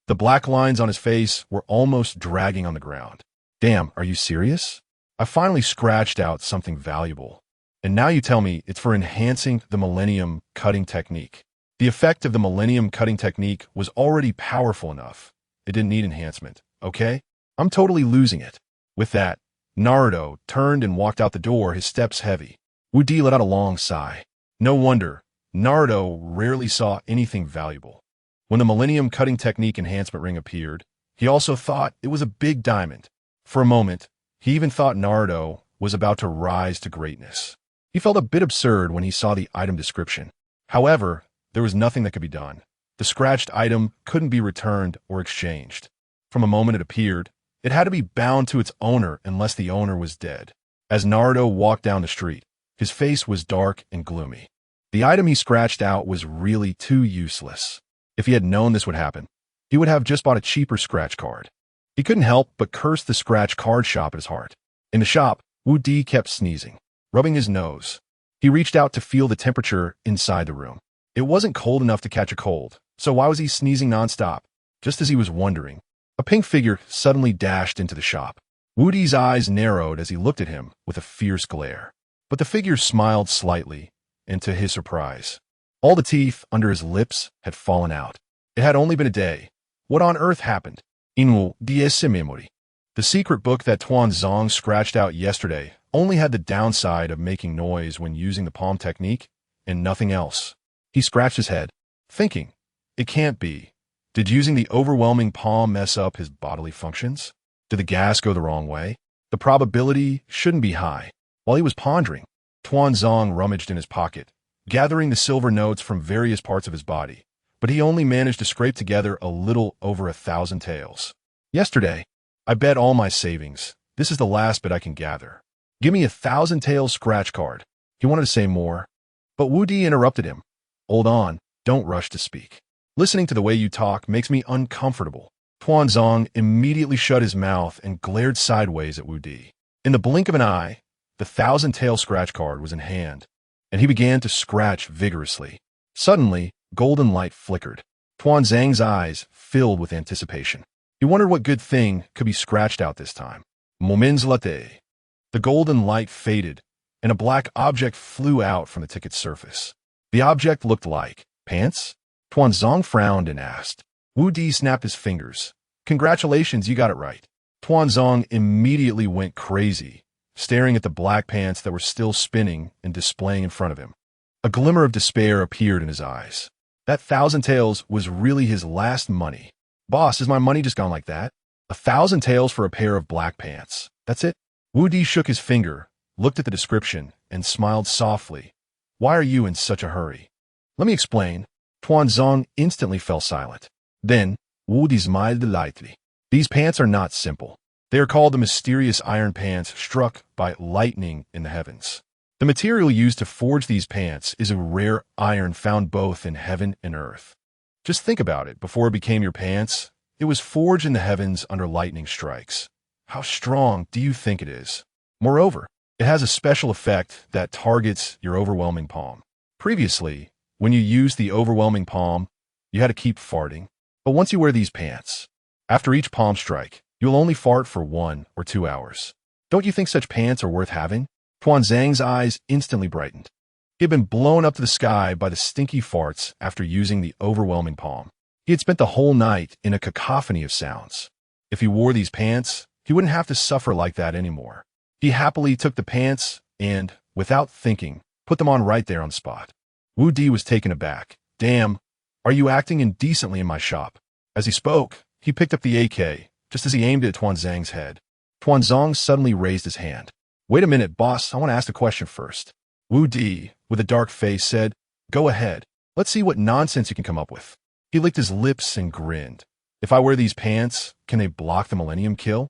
The black lines on his face were almost dragging on the ground. "Damn, are you serious? I finally scratched out something valuable. And now you tell me it's for enhancing the Millennium Cutting technique." The effect of the Millennium Cutting technique was already powerful enough. It didn't need enhancement, okay? I'm totally losing it. With that, Naruto turned and walked out the door, his steps heavy. Woody let out a long sigh. No wonder, Naruto rarely saw anything valuable. When the Millennium Cutting Technique enhancement ring appeared, he also thought it was a big diamond. For a moment, he even thought Naruto was about to rise to greatness. He felt a bit absurd when he saw the item description. However, there was nothing that could be done. The scratched item couldn't be returned or exchanged. From the moment it appeared, it had to be bound to its owner unless the owner was dead. As Naruto walked down the street, his face was dark and gloomy. The item he scratched out was really too useless. If he had known this would happen, he would have just bought a cheaper scratch card. He couldn't help but curse the scratch card shop at his heart. In the shop, Woody kept sneezing, rubbing his nose. He reached out to feel the temperature inside the room. It wasn't cold enough to catch a cold, so why was he sneezing nonstop? Just as he was wondering, a pink figure suddenly dashed into the shop. Woody's eyes narrowed as he looked at him with a fierce glare. But the figure smiled slightly, and to his surprise, all the teeth under his lips had fallen out. It had only been a day. What on earth happened? Inwo DS memory. The secret book that Tuanzong scratched out yesterday only had the downside of making noise when using the palm technique, and nothing else. He scratched his head, thinking, it can't be. Did using the overwhelming palm mess up his bodily functions? Did the gas go the wrong way? The probability shouldn't be high. While he was pondering, Tuanzong rummaged in his pocket, gathering the silver notes from various parts of his body, but he only managed to scrape together a little over 1,000 taels. Yesterday, I bet all my savings. This is the last bit I can gather. Give me 1,000 taels scratch card. He wanted to say more, but Woody interrupted him. Hold on, don't rush to speak. Listening to the way you talk makes me uncomfortable. Tuanzong immediately shut his mouth and glared sideways at Woody. In the blink of an eye, the 1,000 tael scratch card was in hand, and he began to scratch vigorously. Suddenly, golden light flickered. Tuanzang's eyes filled with anticipation. He wondered what good thing could be scratched out this time. Moments later, the golden light faded, and a black object flew out from the ticket's surface. The object looked like pants. Tuanzong frowned and asked. Woody snapped his fingers. Congratulations, you got it right. Tuanzong immediately went crazy, staring at the black pants that were still spinning and displaying in front of him. A glimmer of despair appeared in his eyes. That 1,000 taels was really his last money. Boss, is my money just gone like that? 1,000 taels for a pair of black pants. That's it? Woody shook his finger, looked at the description, and smiled softly. Why are you in such a hurry? Let me explain. Tuanzong instantly fell silent. Then, Wu Di smiled lightly. These pants are not simple. They are called the mysterious iron pants struck by lightning in the heavens. The material used to forge these pants is a rare iron found both in heaven and earth. Just think about it. Before it became your pants, it was forged in the heavens under lightning strikes. How strong do you think it is? Moreover, it has a special effect that targets your overwhelming palm. Previously, when you used the overwhelming palm, you had to keep farting. But once you wear these pants, after each palm strike, you'll only fart for 1 or 2 hours. Don't you think such pants are worth having? Tuanzang's eyes instantly brightened. He had been blown up to the sky by the stinky farts after using the overwhelming palm. He had spent the whole night in a cacophony of sounds. If he wore these pants, he wouldn't have to suffer like that anymore. He happily took the pants and, without thinking, put them on right there on the spot. Wu Di was taken aback. Damn, are you acting indecently in my shop? As he spoke, he picked up the AK, just as he aimed it at Tuanzang's head. Tuanzang suddenly raised his hand. Wait a minute, boss, I want to ask a question first. Wu Di, with a dark face, said, Go ahead. Let's see what nonsense you can come up with. He licked his lips and grinned. If I wear these pants, can they block the Millennium Kill?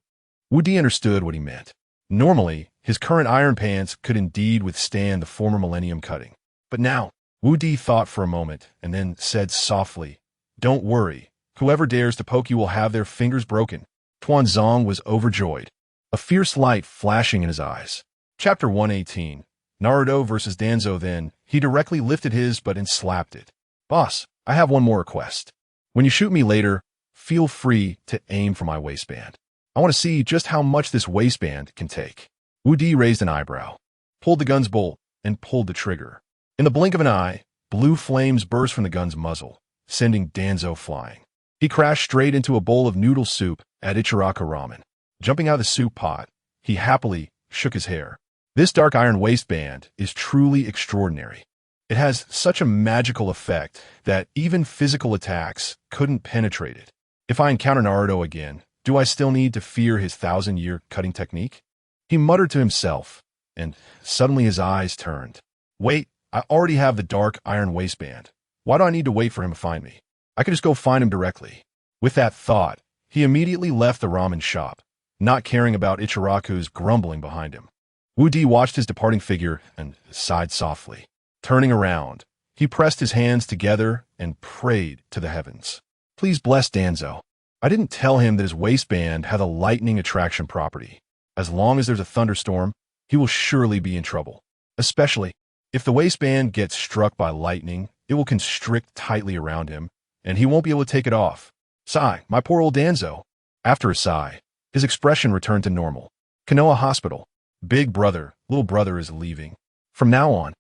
Wu Di understood what he meant. Normally, his current iron pants could indeed withstand the former Millennium cutting. But now, Wu Di thought for a moment and then said softly, Don't worry. Whoever dares to poke you will have their fingers broken. Tuanzang was overjoyed, a fierce light flashing in his eyes. Chapter 118. Naruto versus Danzo. Then, he directly lifted his butt and slapped it. Boss, I have one more request. When you shoot me later, feel free to aim for my waistband. I want to see just how much this waistband can take. Wu Di raised an eyebrow, pulled the gun's bolt, and pulled the trigger. In the blink of an eye, blue flames burst from the gun's muzzle, sending Danzo flying. He crashed straight into a bowl of noodle soup at Ichiraka Ramen. Jumping out of the soup pot, he happily shook his hair. This dark iron waistband is truly extraordinary. It has such a magical effect that even physical attacks couldn't penetrate it. If I encounter Naruto again, do I still need to fear his 1,000-year cutting technique? He muttered to himself, and suddenly his eyes turned. Wait, I already have the dark iron waistband. Why do I need to wait for him to find me? I could just go find him directly. With that thought, he immediately left the ramen shop, not caring about Ichiraku's grumbling behind him. Wu Di watched his departing figure and sighed softly. Turning around, he pressed his hands together and prayed to the heavens. Please bless Danzo. I didn't tell him that his waistband had a lightning attraction property. As long as there's a thunderstorm, he will surely be in trouble. Especially, if the waistband gets struck by lightning, it will constrict tightly around him, and he won't be able to take it off. Sigh, my poor old Danzo. After a sigh, his expression returned to normal. Konoha Hospital. Big brother, little brother is leaving. From now on,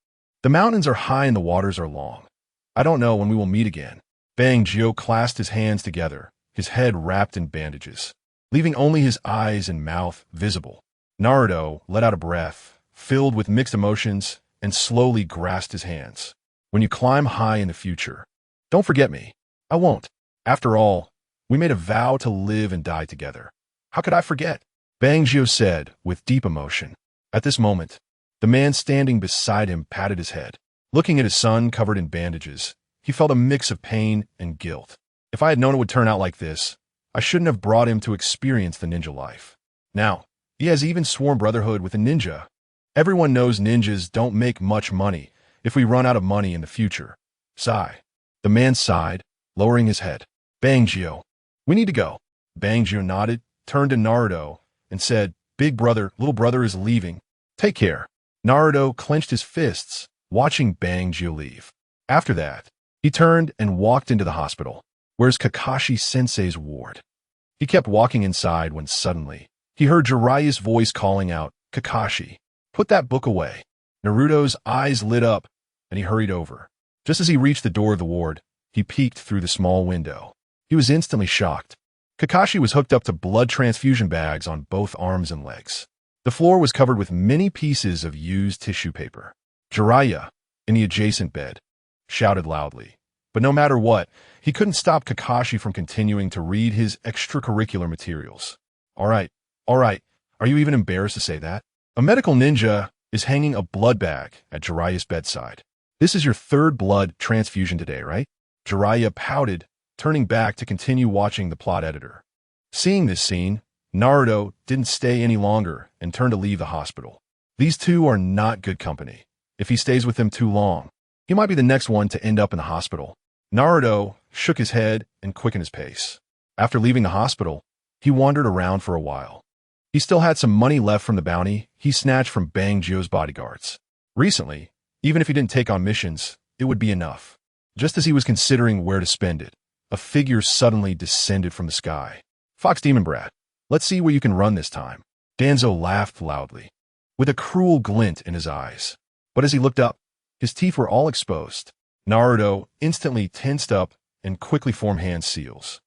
the mountains are high and the waters are long. I don't know when we will meet again. Bang Jio clasped his hands together, his head wrapped in bandages, leaving only his eyes and mouth visible. Naruto let out a breath, filled with mixed emotions, and slowly grasped his hands. When you climb high in the future, don't forget me. I won't. After all, we made a vow to live and die together. How could I forget? Bang Jio said with deep emotion. At this moment, the man standing beside him patted his head. Looking at his son covered in bandages, he felt a mix of pain and guilt. If I had known it would turn out like this, I shouldn't have brought him to experience the ninja life. Now, he has even sworn brotherhood with a ninja. Everyone knows ninjas don't make much money if we run out of money in the future. Sigh. The man sighed, lowering his head. Bang Jio. We need to go. Bang Jio nodded, turned to Naruto, and said, Big brother, little brother is leaving. Take care. Naruto clenched his fists, watching Bang Jio leave. After that, he turned and walked into the hospital. Where's Kakashi-sensei's ward? He kept walking inside when suddenly, he heard Jiraiya's voice calling out, Kakashi, put that book away. Naruto's eyes lit up, and he hurried over. Just as he reached the door of the ward, he peeked through the small window. He was instantly shocked. Kakashi was hooked up to blood transfusion bags on both arms and legs. The floor was covered with many pieces of used tissue paper. Jiraiya, in the adjacent bed, shouted loudly. But no matter what, he couldn't stop Kakashi from continuing to read his extracurricular materials. All right. Are you even embarrassed to say that? A medical ninja is hanging a blood bag at Jiraiya's bedside. This is your third blood transfusion today, right? Jiraiya pouted, turning back to continue watching the plot editor. Seeing this scene, Naruto didn't stay any longer and turned to leave the hospital. These two are not good company. If he stays with them too long, he might be the next one to end up in the hospital. Naruto shook his head and quickened his pace. After leaving the hospital, he wandered around for a while. He still had some money left from the bounty he snatched from Bang Jio's bodyguards. Recently, even if he didn't take on missions, it would be enough. Just as he was considering where to spend it, a figure suddenly descended from the sky. Fox Demon Brat, let's see where you can run this time. Danzo laughed loudly, with a cruel glint in his eyes. But as he looked up, his teeth were all exposed. Naruto instantly tensed up and quickly formed hand seals.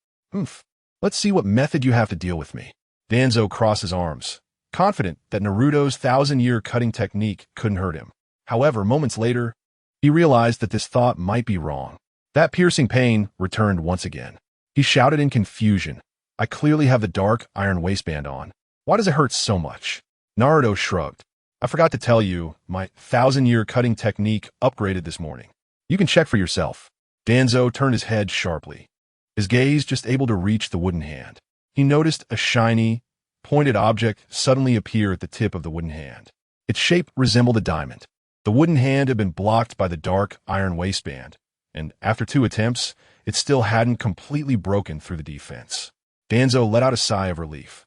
Let's see what method you have to deal with me. Danzo crossed his arms, confident that Naruto's 1,000-year cutting technique couldn't hurt him. However, moments later, he realized that this thought might be wrong. That piercing pain returned once again. He shouted in confusion, I clearly have the dark iron waistband on. Why does it hurt so much? Naruto shrugged. I forgot to tell you, my 1,000-year cutting technique upgraded this morning. You can check for yourself. Danzo turned his head sharply, his gaze just able to reach the wooden hand. He noticed a shiny, pointed object suddenly appear at the tip of the wooden hand. Its shape resembled a diamond. The wooden hand had been blocked by the dark iron waistband, and after 2 attempts, it still hadn't completely broken through the defense. Danzo let out a sigh of relief.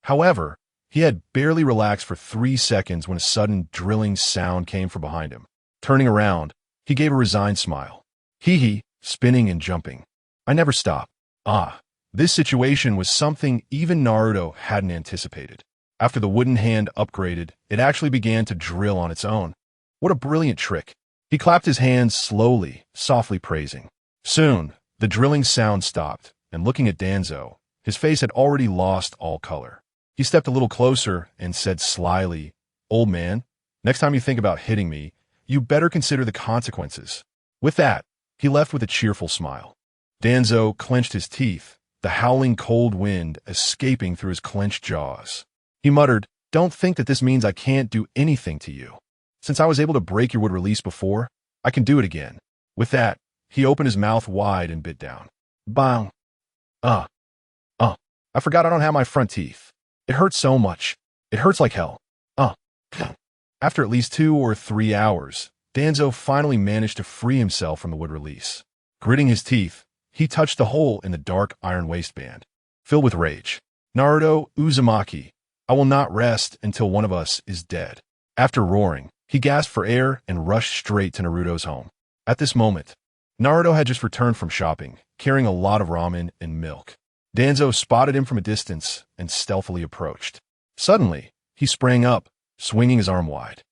However, he had barely relaxed for 3 seconds when a sudden drilling sound came from behind him. Turning around, he gave a resigned smile. Hee, spinning and jumping. I never stop. This situation was something even Naruto hadn't anticipated. After the wooden hand upgraded, it actually began to drill on its own. What a brilliant trick. He clapped his hands slowly, softly praising. Soon, the drilling sound stopped, and looking at Danzo, his face had already lost all color. He stepped a little closer and said slyly, Old man, next time you think about hitting me, you better consider the consequences. With that, he left with a cheerful smile. Danzo clenched his teeth, the howling cold wind escaping through his clenched jaws. He muttered, Don't think that this means I can't do anything to you. Since I was able to break your wood release before, I can do it again. With that, he opened his mouth wide and bit down. Bang. I forgot I don't have my front teeth. It hurts so much. It hurts like hell. After at least 2 or 3 hours, Danzo finally managed to free himself from the wood release. Gritting his teeth, he touched the hole in the dark iron waistband. Filled with rage, Naruto Uzumaki, I will not rest until one of us is dead. After roaring, he gasped for air and rushed straight to Naruto's home. At this moment, Naruto had just returned from shopping, carrying a lot of ramen and milk. Danzo spotted him from a distance and stealthily approached. Suddenly, he sprang up, swinging his arm wide.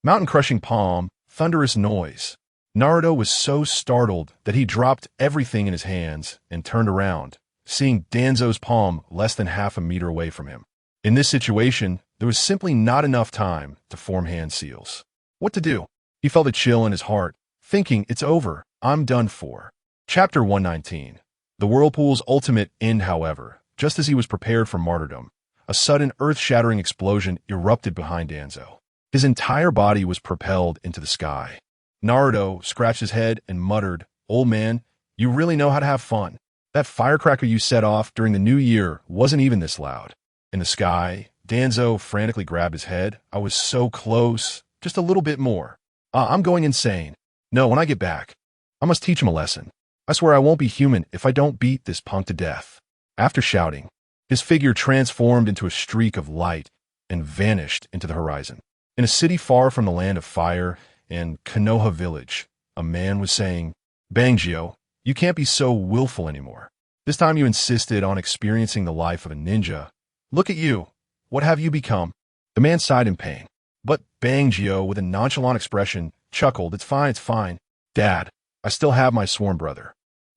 Mountain-crushing palm, thunderous noise. Naruto was so startled that he dropped everything in his hands and turned around, seeing Danzo's palm less than half a meter away from him. In this situation, there was simply not enough time to form hand seals. What to do? He felt a chill in his heart, thinking, it's over, I'm done for. Chapter 119. The Whirlpool's ultimate end, however, just as he was prepared for martyrdom, a sudden earth-shattering explosion erupted behind Danzo. His entire body was propelled into the sky. Naruto scratched his head and muttered, Old man, you really know how to have fun. That firecracker you set off during the new year wasn't even this loud. In the sky, Danzo frantically grabbed his head. I was so close. Just a little bit more. I'm going insane. No, when I get back, I must teach him a lesson. I swear I won't be human if I don't beat this punk to death. After shouting, his figure transformed into a streak of light and vanished into the horizon. In a city far from the land of fire and Konoha village, a man was saying, Bangio, you can't be so willful anymore. This time you insisted on experiencing the life of a ninja. Look at you. What have you become? The man sighed in pain. But Bangio, with a nonchalant expression, chuckled, It's fine. Dad, I still have my sworn brother.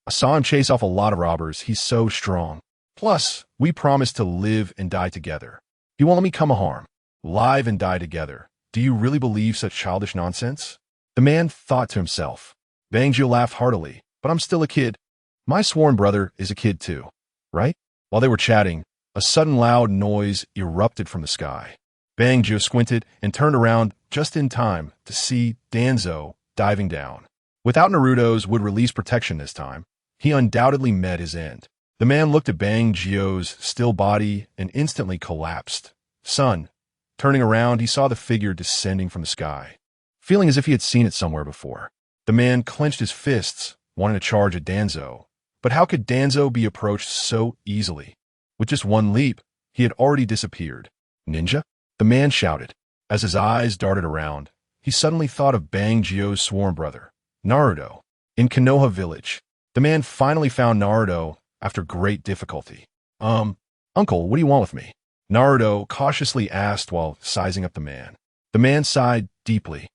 I saw him chase off a lot of robbers. He's so strong. Plus, we promised to live and die together. He won't let me come a harm. Live and die together. Do you really believe such childish nonsense? The man thought to himself. Bangio laughed heartily, but I'm still a kid. My sworn brother is a kid too, right? While they were chatting, a sudden loud noise erupted from the sky. Bangio squinted and turned around, just in time to see Danzo diving down. Without Naruto's would-release protection this time, he undoubtedly met his end. The man looked at Bang Jio's still body and instantly collapsed. Son. Turning around, he saw the figure descending from the sky. Feeling as if he had seen it somewhere before, the man clenched his fists, wanting to charge at Danzo. But how could Danzo be approached so easily? With just one leap, he had already disappeared. Ninja? The man shouted. As his eyes darted around, he suddenly thought of Bang Jio's sworn brother, Naruto. In Konoha village, the man finally found Naruto after great difficulty. Uncle, what do you want with me? Naruto cautiously asked while sizing up the man. The man sighed deeply,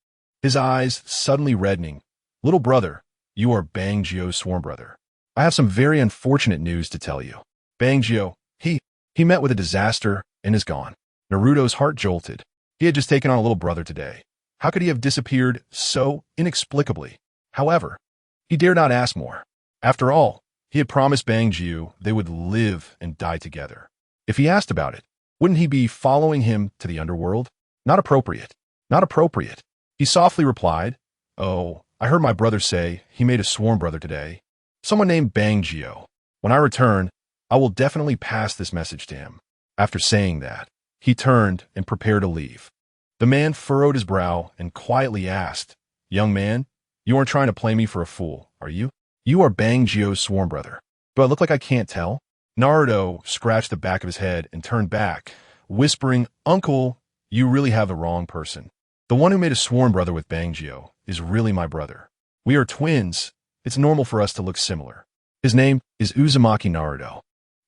his eyes suddenly reddening. Little brother, you are Bang Jio's sworn brother. I have some very unfortunate news to tell you. Bang Jio, he met with a disaster and is gone. Naruto's heart jolted. He had just taken on a little brother today. How could he have disappeared so inexplicably? However, he dared not ask more. After all, he had promised Bang Jio they would live and die together. If he asked about it, wouldn't he be following him to the underworld? Not appropriate. Not appropriate. He softly replied, Oh, I heard my brother say he made a sworn brother today. Someone named Bang Jio. When I return, I will definitely pass this message to him. After saying that, he turned and prepared to leave. The man furrowed his brow and quietly asked, Young man, you aren't trying to play me for a fool, are you? You are Bang Jio's sworn brother. Do I look like I can't tell? Naruto scratched the back of his head and turned back, whispering, Uncle, you really have the wrong person. The one who made a sworn brother with Bang Jio is really my brother. We are twins. It's normal for us to look similar. His name is Uzumaki Naruto.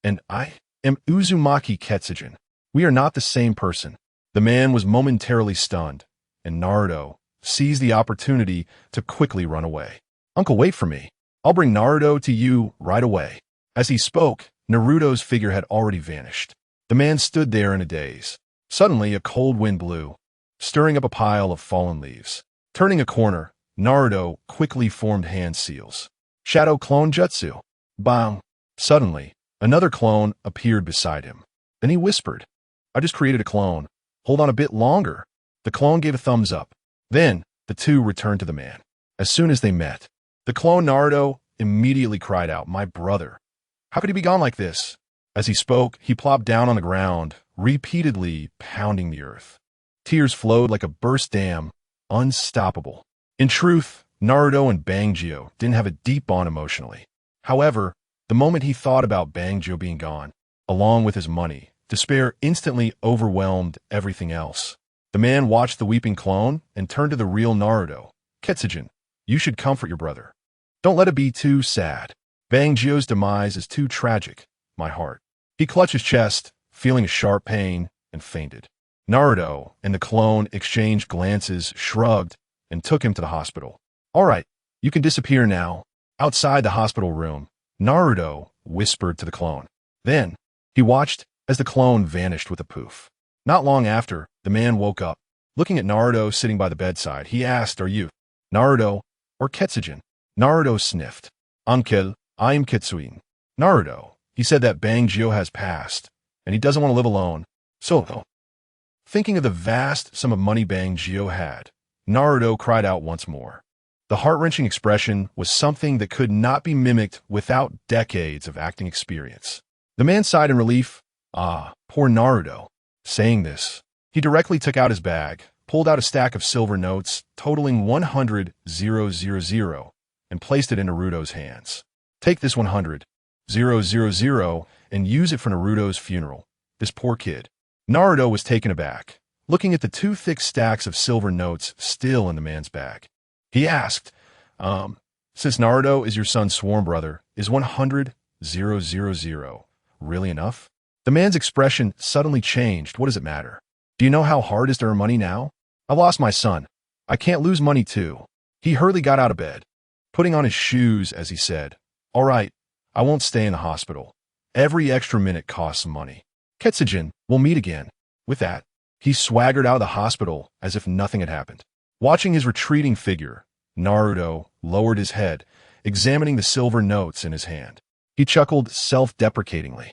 And I am Uzumaki Ketsujin. We are not the same person. The man was momentarily stunned, and Naruto seized the opportunity to quickly run away. Uncle, wait for me. I'll bring Naruto to you right away. As he spoke, Naruto's figure had already vanished. The man stood there in a daze. Suddenly, a cold wind blew, stirring up a pile of fallen leaves. Turning a corner, Naruto quickly formed hand seals. Shadow Clone Jutsu. Bang! Suddenly, another clone appeared beside him. Then he whispered, I just created a clone. Hold on a bit longer. The clone gave a thumbs up. Then, the two returned to the man. As soon as they met, the clone Naruto immediately cried out, My brother. How could he be gone like this? As he spoke, he plopped down on the ground, repeatedly pounding the earth. Tears flowed like a burst dam, unstoppable. In truth, Naruto and Bang Jio didn't have a deep bond emotionally. However, the moment he thought about Bang Jio being gone, along with his money, despair instantly overwhelmed everything else. The man watched the weeping clone and turned to the real Naruto. Ketsujin, you should comfort your brother. Don't let it be too sad. Bang Jio's demise is too tragic, my heart. He clutched his chest, feeling a sharp pain, and fainted. Naruto and the clone exchanged glances, shrugged, and took him to the hospital. All right, you can disappear now. Outside the hospital room, Naruto whispered to the clone. Then, he watched as the clone vanished with a poof. Not long after, the man woke up. Looking at Naruto sitting by the bedside, he asked, Are you Naruto or Ketsujin? Naruto sniffed. Uncle, I am Ketsujin. Naruto, he said that Bang Jio has passed, and he doesn't want to live alone. So, thinking of the vast sum of money Bang Jio had, Naruto cried out once more. The heart-wrenching expression was something that could not be mimicked without decades of acting experience. The man sighed in relief. Ah, poor Naruto. Saying this, he directly took out his bag, pulled out a stack of silver notes totaling 100,000, and placed it in Naruto's hands. Take this 100,000 and use it for Naruto's funeral. This poor kid. Naruto was taken aback, looking at the two thick stacks of silver notes still in the man's bag. He asked, since Naruto is your son's sworn brother, is 100,000 really enough? The man's expression suddenly changed. What does it matter? Do you know how hard it is to earn money now? I lost my son. I can't lose money too. He hurriedly got out of bed, putting on his shoes as he said, All right, I won't stay in the hospital. Every extra minute costs money. Ketsujin, we'll meet again. With that, he swaggered out of the hospital as if nothing had happened. Watching his retreating figure, Naruto lowered his head, examining the silver notes in his hand. He chuckled self-deprecatingly.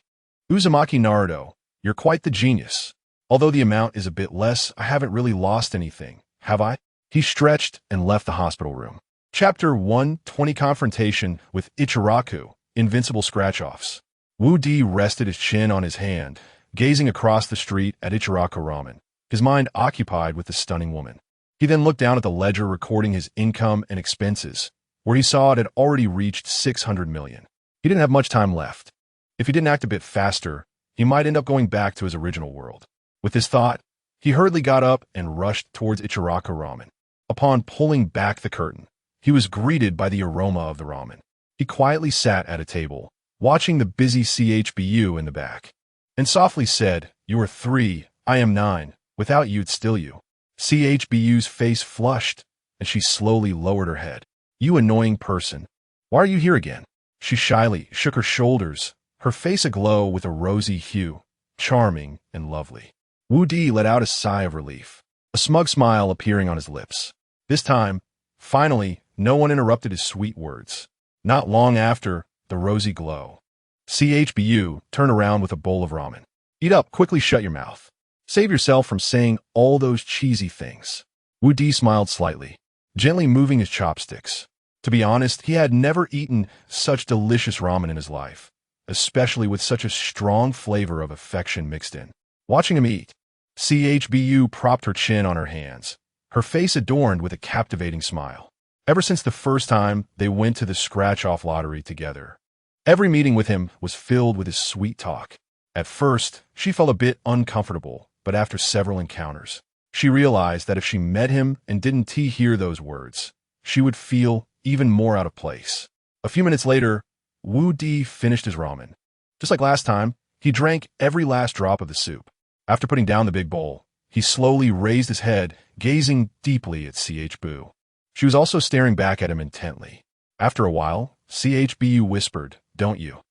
Uzumaki Naruto, you're quite the genius. Although the amount is a bit less, I haven't really lost anything. have I? He stretched and left the hospital room. Chapter 120 Confrontation with Ichiraku, Invincible Scratch-Offs. Wu Di rested his chin on his hand, gazing across the street at Ichiraku Ramen, his mind occupied with the stunning woman. He then looked down at the ledger recording his income and expenses, where he saw it had already reached 600 million. He didn't have much time left. If he didn't act a bit faster, he might end up going back to his original world. With this thought, he hurriedly got up and rushed towards Ichiraku Ramen. Upon pulling back the curtain, he was greeted by the aroma of the ramen. He quietly sat at a table, watching the busy CHBU in the back, and softly said, "You are 3, I am 9. Without you, it's still you." CHBU's face flushed, and she slowly lowered her head. "You annoying person. Why are you here again?" She shyly shook her shoulders, her face aglow with a rosy hue, charming and lovely. Wu Di let out a sigh of relief, a smug smile appearing on his lips. This time, finally, no one interrupted his sweet words. Not long after the rosy glow, CHBU turned around with a bowl of ramen. "Eat up, quickly, shut your mouth. Save yourself from saying all those cheesy things." Wu Di smiled slightly, gently moving his chopsticks. To be honest, he had never eaten such delicious ramen in his life, especially with such a strong flavor of affection mixed in. Watching him eat, CHBU propped her chin on her hands, her face adorned with a captivating smile. Ever since the first time they went to the scratch-off lottery together, every meeting with him was filled with his sweet talk. At first, she felt a bit uncomfortable, but after several encounters, she realized that if she met him and didn't hear those words, she would feel even more out of place. A few minutes later, Wu Di finished his ramen. Just like last time, he drank every last drop of the soup. After putting down the big bowl, he slowly raised his head, gazing deeply at CHBU. She was also staring back at him intently. After a while, CHBU whispered, "Don't you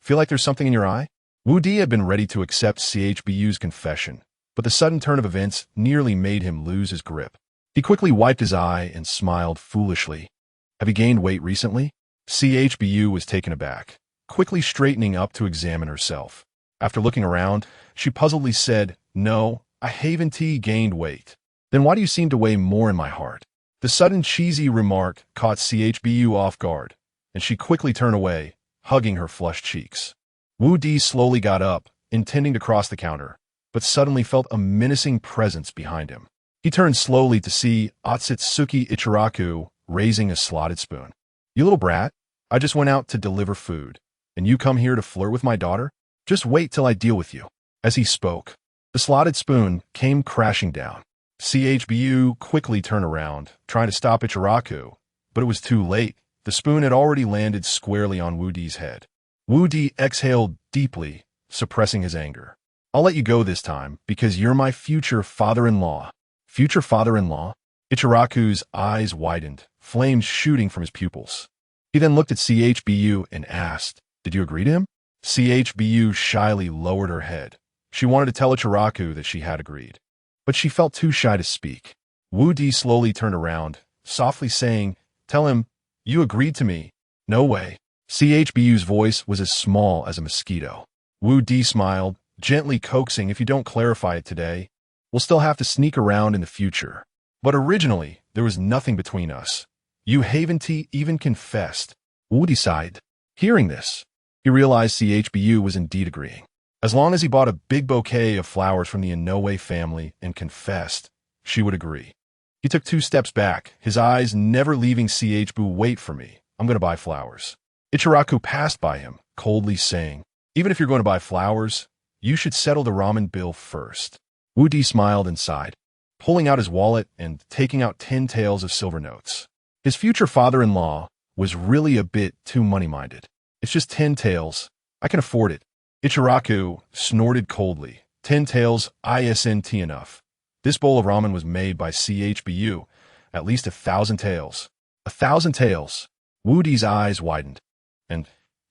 feel like there's something in your eye?" Wu Di had been ready to accept CHBU's confession, but the sudden turn of events nearly made him lose his grip. He quickly wiped his eye and smiled foolishly. "Have you gained weight recently?" CHBU was taken aback, quickly straightening up to examine herself. After looking around, she puzzledly said, "No, I haven't gained weight." "Then why do you seem to weigh more in my heart?" The sudden cheesy remark caught CHBU off guard, and she quickly turned away, hugging her flushed cheeks. Wu Di slowly got up, intending to cross the counter, but suddenly felt a menacing presence behind him. He turned slowly to see Otsutsuki Ichiraku raising a slotted spoon. "You little brat, I just went out to deliver food, and you come here to flirt with my daughter? Just wait till I deal with you." As he spoke, the slotted spoon came crashing down. CHBU quickly turned around, trying to stop Ichiraku, but it was too late. The spoon had already landed squarely on Wu Di's head. Wu Di exhaled deeply, suppressing his anger. "I'll let you go this time, because you're my future father-in-law." Future father-in-law? Ichiraku's eyes widened, flames shooting from his pupils. He then looked at CHBU and asked, "Did you agree to him?" CHBU shyly lowered her head. She wanted to tell Ichiraku that she had agreed, but she felt too shy to speak. Wu Di slowly turned around, softly saying, "Tell him, you agreed to me." "No way." CHBU's voice was as small as a mosquito. Wu Di smiled, gently coaxing, "If you don't clarify it today, we'll still have to sneak around in the future. But originally, there was nothing between us. You haven't even confessed." Wu Di sighed. Hearing this, he realized CHBU was indeed agreeing. As long as he bought a big bouquet of flowers from the Inoue family and confessed, she would agree. He took 2 steps back, his eyes never leaving CHBU. "Wait for me. I'm going to buy flowers." Ichiraku passed by him, coldly saying, "Even if you're going to buy flowers, you should settle the ramen bill first." Wu Di smiled and sighed, pulling out his wallet and taking out 10 taels of silver notes. His future father-in-law was really a bit too money-minded. "It's just 10 taels. I can afford it." Ichiraku snorted coldly. 10 taels isn't enough. This bowl of ramen was made by CHBU. At least 1,000 taels. 1,000 taels. Wu Di's eyes widened, and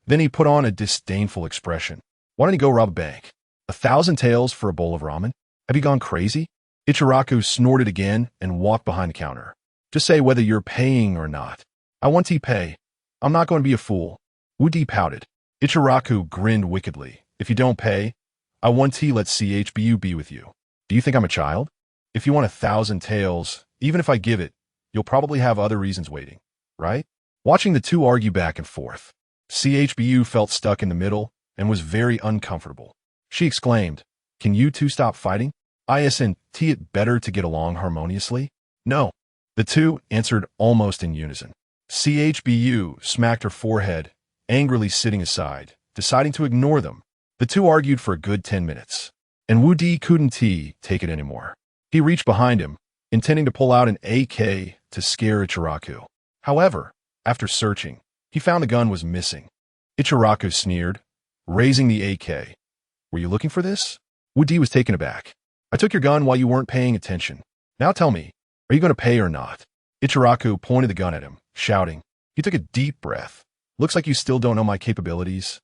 then he put on a disdainful expression. "Why don't you go rob a bank? 1,000 taels for a bowl of ramen? Have you gone crazy?" Ichiraku snorted again and walked behind the counter. "Just say whether you're paying or not." "I want to pay. I'm not going to be a fool." Wu Di pouted. Ichiraku grinned wickedly. "If you don't pay, I want to let CHBU be with you. Do you think I'm a child? If you want 1,000 taels, Even if I give it, you'll probably have other reasons waiting, right? Watching the two argue back and forth, CHBU felt stuck in the middle and was very uncomfortable. She exclaimed, "Can you two stop fighting? Isn't it better to get along harmoniously?" "No." The two answered almost in unison. CHBU smacked her forehead, angrily sitting aside, deciding to ignore them. The two argued for a good 10 minutes, and Wu Di couldn't take it anymore. He reached behind him, intending to pull out an AK to scare Ichiraku. However, after searching, he found the gun was missing. Ichiraku sneered, raising the AK. "Were you looking for this?" Wu Di was taken aback. "I took your gun while you weren't paying attention. Now tell me, are you going to pay or not?" Ichiraku pointed the gun at him, shouting. He took a deep breath. "Looks like you still don't know my capabilities.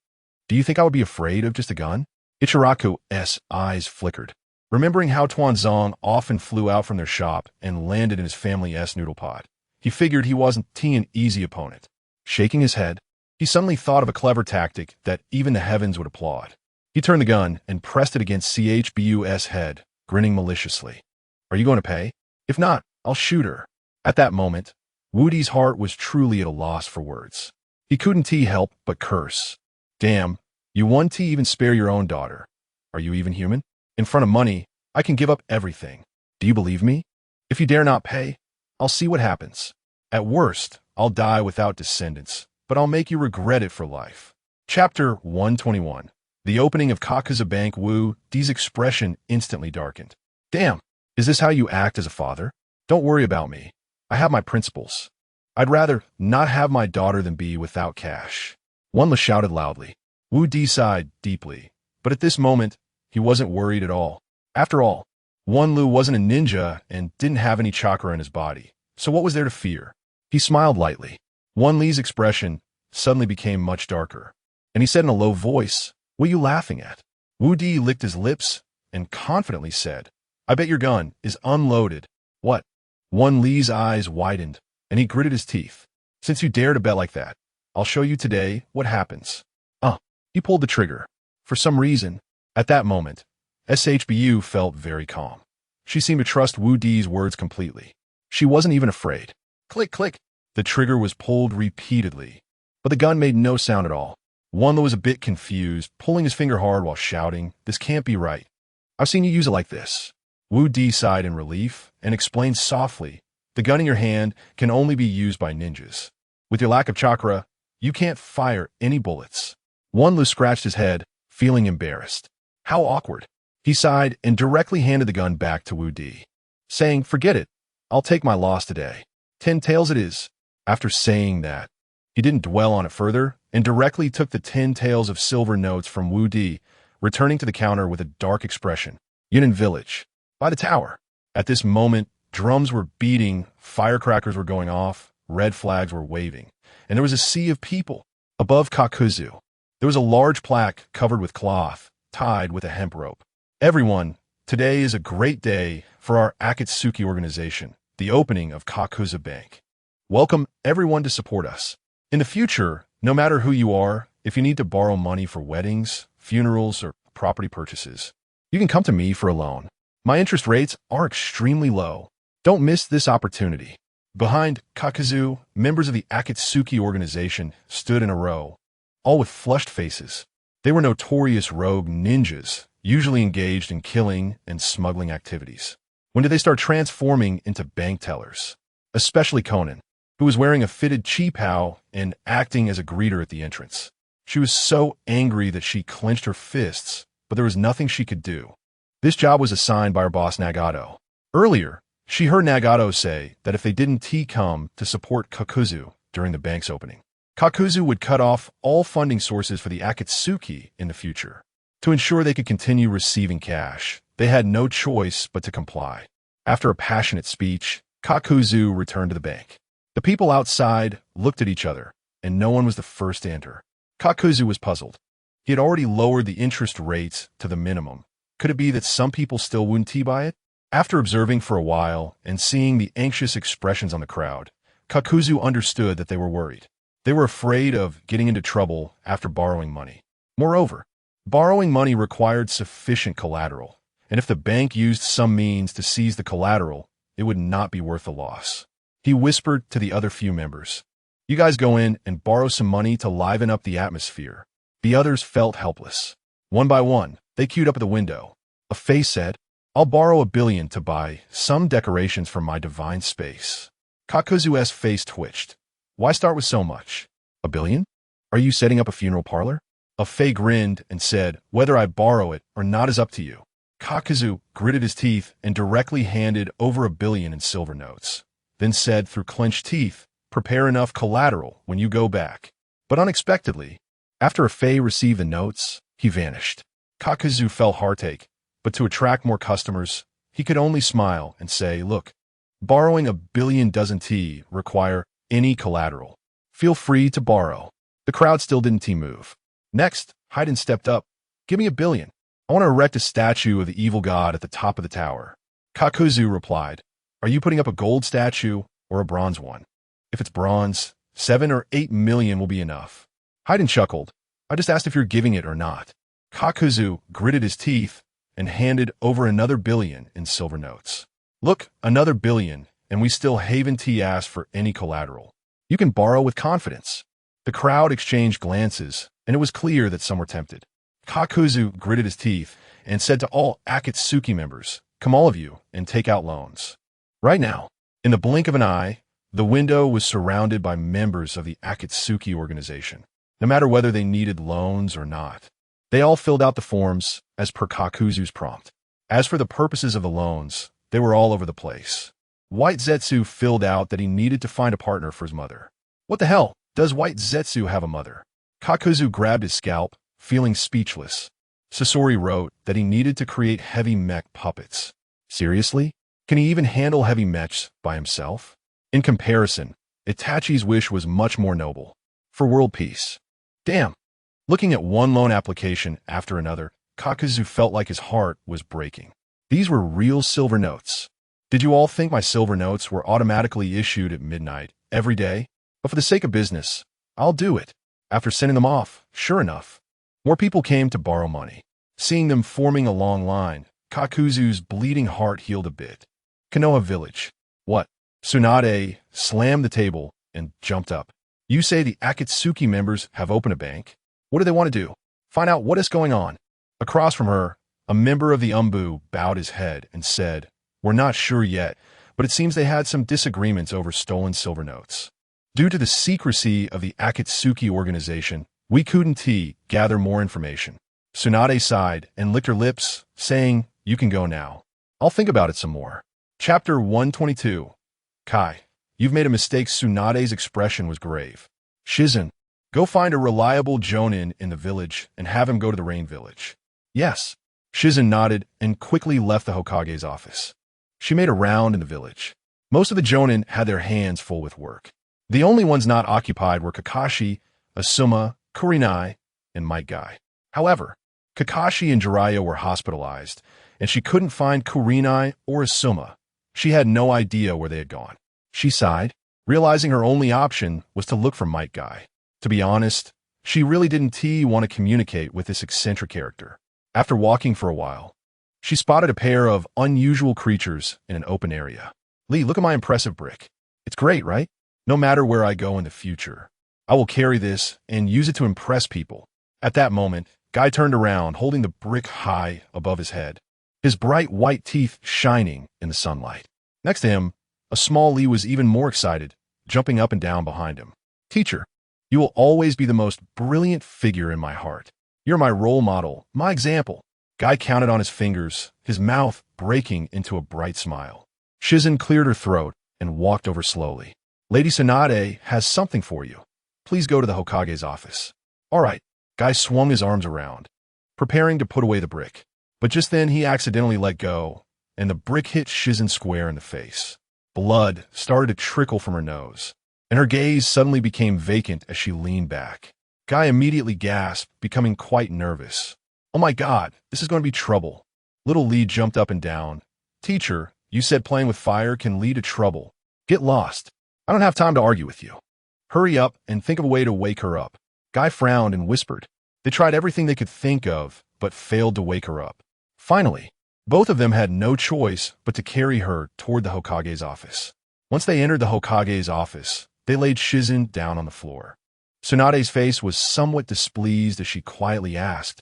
Do you think I would be afraid of just a gun?" Ichiraku's eyes flickered, remembering how Tuanzong often flew out from their shop and landed in his family's noodle pot. He figured he wasn't an easy opponent. Shaking his head, he suddenly thought of a clever tactic that even the heavens would applaud. He turned the gun and pressed it against CHBU's head, grinning maliciously. "Are you going to pay? If not, I'll shoot her." At that moment, Wu Di's heart was truly at a loss for words. He couldn't help but curse. "Damn, you won't even spare your own daughter. Are you even human? In front of money, I can give up everything. Do you believe me? If you dare not pay, I'll see what happens. At worst, I'll die without descendants, but I'll make you regret it for life." Chapter 121. The opening of Kakuzu Bank. Wu Di's expression instantly darkened. "Damn, is this how you act as a father? Don't worry about me. I have my principles. I'd rather not have my daughter than be without cash." Wanlu shouted loudly. Wu Di sighed deeply, but at this moment, he wasn't worried at all. After all, Wanlu wasn't a ninja and didn't have any chakra in his body, so what was there to fear? He smiled lightly. Wanlu's expression suddenly became much darker, and he said in a low voice, "What are you laughing at?" Wu Di licked his lips and confidently said, "I bet your gun is unloaded." "What?" Wanlu's eyes widened, and he gritted his teeth. "Since you dare to bet like that, I'll show you today what happens." He pulled the trigger. For some reason, at that moment, SHBU felt very calm. She seemed to trust Wu Di's words completely. She wasn't even afraid. Click, click. The trigger was pulled repeatedly, but the gun made no sound at all. Wanlu was a bit confused, pulling his finger hard while shouting, "This can't be right. I've seen you use it like this." Wu Di sighed in relief and explained softly, "The gun in your hand can only be used by ninjas. With your lack of chakra, you can't fire any bullets." Wanlu scratched his head, feeling embarrassed. How awkward. He sighed and directly handed the gun back to Wu Di, saying, "Forget it. I'll take my loss today. 10 taels it is." After saying that, he didn't dwell on it further and directly took the 10 taels of silver notes from Wu Di, returning to the counter with a dark expression. Yunnan Village. By the tower. At this moment, drums were beating, firecrackers were going off, red flags were waving, and there was a sea of people. Above Kakuzu, there was a large plaque covered with cloth, tied with a hemp rope. "Everyone, today is a great day for our Akatsuki organization, the opening of Kakuzu Bank. Welcome everyone to support us. In the future, no matter who you are, if you need to borrow money for weddings, funerals, or property purchases, you can come to me for a loan. My interest rates are extremely low. Don't miss this opportunity." Behind Kakuzu, members of the Akatsuki organization stood in a row, all with flushed faces. They were notorious rogue ninjas, usually engaged in killing and smuggling activities. When did they start transforming into bank tellers? Especially Conan, who was wearing a fitted cheapao and acting as a greeter at the entrance. She was so angry that she clenched her fists, but there was nothing she could do. This job was assigned by her boss Nagato. Earlier, she heard Nagato say that if they didn't come to support Kakuzu during the bank's opening, Kakuzu would cut off all funding sources for the Akatsuki in the future. To ensure they could continue receiving cash, they had no choice but to comply. After a passionate speech, Kakuzu returned to the bank. The people outside looked at each other, and no one was the first to enter. Kakuzu was puzzled. He had already lowered the interest rates to the minimum. Could it be that some people still wouldn't buy it? After observing for a while and seeing the anxious expressions on the crowd, Kakuzu understood that they were worried. They were afraid of getting into trouble after borrowing money. Moreover, borrowing money required sufficient collateral, and if the bank used some means to seize the collateral, it would not be worth the loss. He whispered to the other few members, "You guys go in and borrow some money to liven up the atmosphere." The others felt helpless. One by one, they queued up at the window. A face said, "I'll borrow $1 billion to buy some decorations for my divine space." Kakuzu's face twitched. "Why start with so much? $1 billion? Are you setting up a funeral parlor?" A Fae grinned and said, "Whether I borrow it or not is up to you." Kakuzu gritted his teeth and directly handed over $1 billion in silver notes, then said through clenched teeth, "Prepare enough collateral when you go back." But unexpectedly, after a Fae received the notes, he vanished. Kakuzu felt heartache, but to attract more customers, he could only smile and say, "Look, borrowing $1 billion doesn't require any collateral. Feel free to borrow." The crowd still didn't move. Next, Haydn stepped up. "Give me $1 billion. I want to erect a statue of the evil god at the top of the tower." Kakuzu replied, "Are you putting up a gold statue or a bronze one? If it's bronze, 7 or 8 million will be enough." Haydn chuckled. "I just asked if you're giving it or not." Kakuzu gritted his teeth and handed over another $1 billion in silver notes. "Look, another $1 billion, and we still haven't asked for any collateral. You can borrow with confidence." The crowd exchanged glances, and it was clear that some were tempted. Kakuzu gritted his teeth and said to all Akatsuki members, "Come all of you and take out loans." Right now, in the blink of an eye, the window was surrounded by members of the Akatsuki organization, no matter whether they needed loans or not. They all filled out the forms as per Kakuzu's prompt. As for the purposes of the loans, they were all over the place. White Zetsu filled out that he needed to find a partner for his mother. What the hell? Does White Zetsu have a mother? Kakuzu grabbed his scalp, feeling speechless. Sasori wrote that he needed to create heavy mech puppets. Seriously? Can he even handle heavy mechs by himself? In comparison, Itachi's wish was much more noble. For world peace. Damn. Looking at one loan application after another, Kakuzu felt like his heart was breaking. These were real silver notes. Did you all think my silver notes were automatically issued at midnight every day? But for the sake of business, I'll do it. After sending them off, sure enough, more people came to borrow money. Seeing them forming a long line, Kakuzu's bleeding heart healed a bit. Konoha Village. What? Tsunade slammed the table and jumped up. "You say the Akatsuki members have opened a bank? What do they want to do? Find out what is going on." Across from her, a member of the Umbu bowed his head and said, "We're not sure yet, but it seems they had some disagreements over stolen silver notes. Due to the secrecy of the Akatsuki organization, we couldn't gather more information." Tsunade sighed and licked her lips, saying, "You can go now. I'll think about it some more." Chapter 122. Kai, you've made a mistake. Tsunade's expression was grave. "Shizen, go find a reliable jonin in the village and have him go to the rain village." "Yes." Shizen nodded and quickly left the Hokage's office. She made a round in the village. Most of the jonin had their hands full with work. The only ones not occupied were Kakashi, Asuma, Kurinai, and Might Guy. However, Kakashi and Jiraiya were hospitalized, and she couldn't find Kurinai or Asuma. She had no idea where they had gone. She sighed, realizing her only option was to look for Might Guy. To be honest, she really didn't want to communicate with this eccentric character. After walking for a while, she spotted a pair of unusual creatures in an open area. "Lee, look at my impressive brick. It's great, right? No matter where I go in the future, I will carry this and use it to impress people." At that moment, Guy turned around, holding the brick high above his head, his bright white teeth shining in the sunlight. Next to him, a small Lee was even more excited, jumping up and down behind him. "Teacher, you will always be the most brilliant figure in my heart. You're my role model, my example." Guy counted on his fingers, his mouth breaking into a bright smile. Shizen cleared her throat and walked over slowly. "Lady Tsunade has something for you. Please go to the Hokage's office." "All right." Guy swung his arms around, preparing to put away the brick. But just then he accidentally let go, and the brick hit Shizen square in the face. Blood started to trickle from her nose, and her gaze suddenly became vacant as she leaned back. Guy immediately gasped, becoming quite nervous. "Oh my God, this is going to be trouble." Little Lee jumped up and down. "Teacher, you said playing with fire can lead to trouble. Get lost. I don't have time to argue with you. Hurry up and think of a way to wake her up." Guy frowned and whispered. They tried everything they could think of, but failed to wake her up. Finally, Both of them had no choice but to carry her toward the Hokage's office. Once they entered the Hokage's office, they laid Shizen down on the floor. Tsunade's face was somewhat displeased as she quietly asked,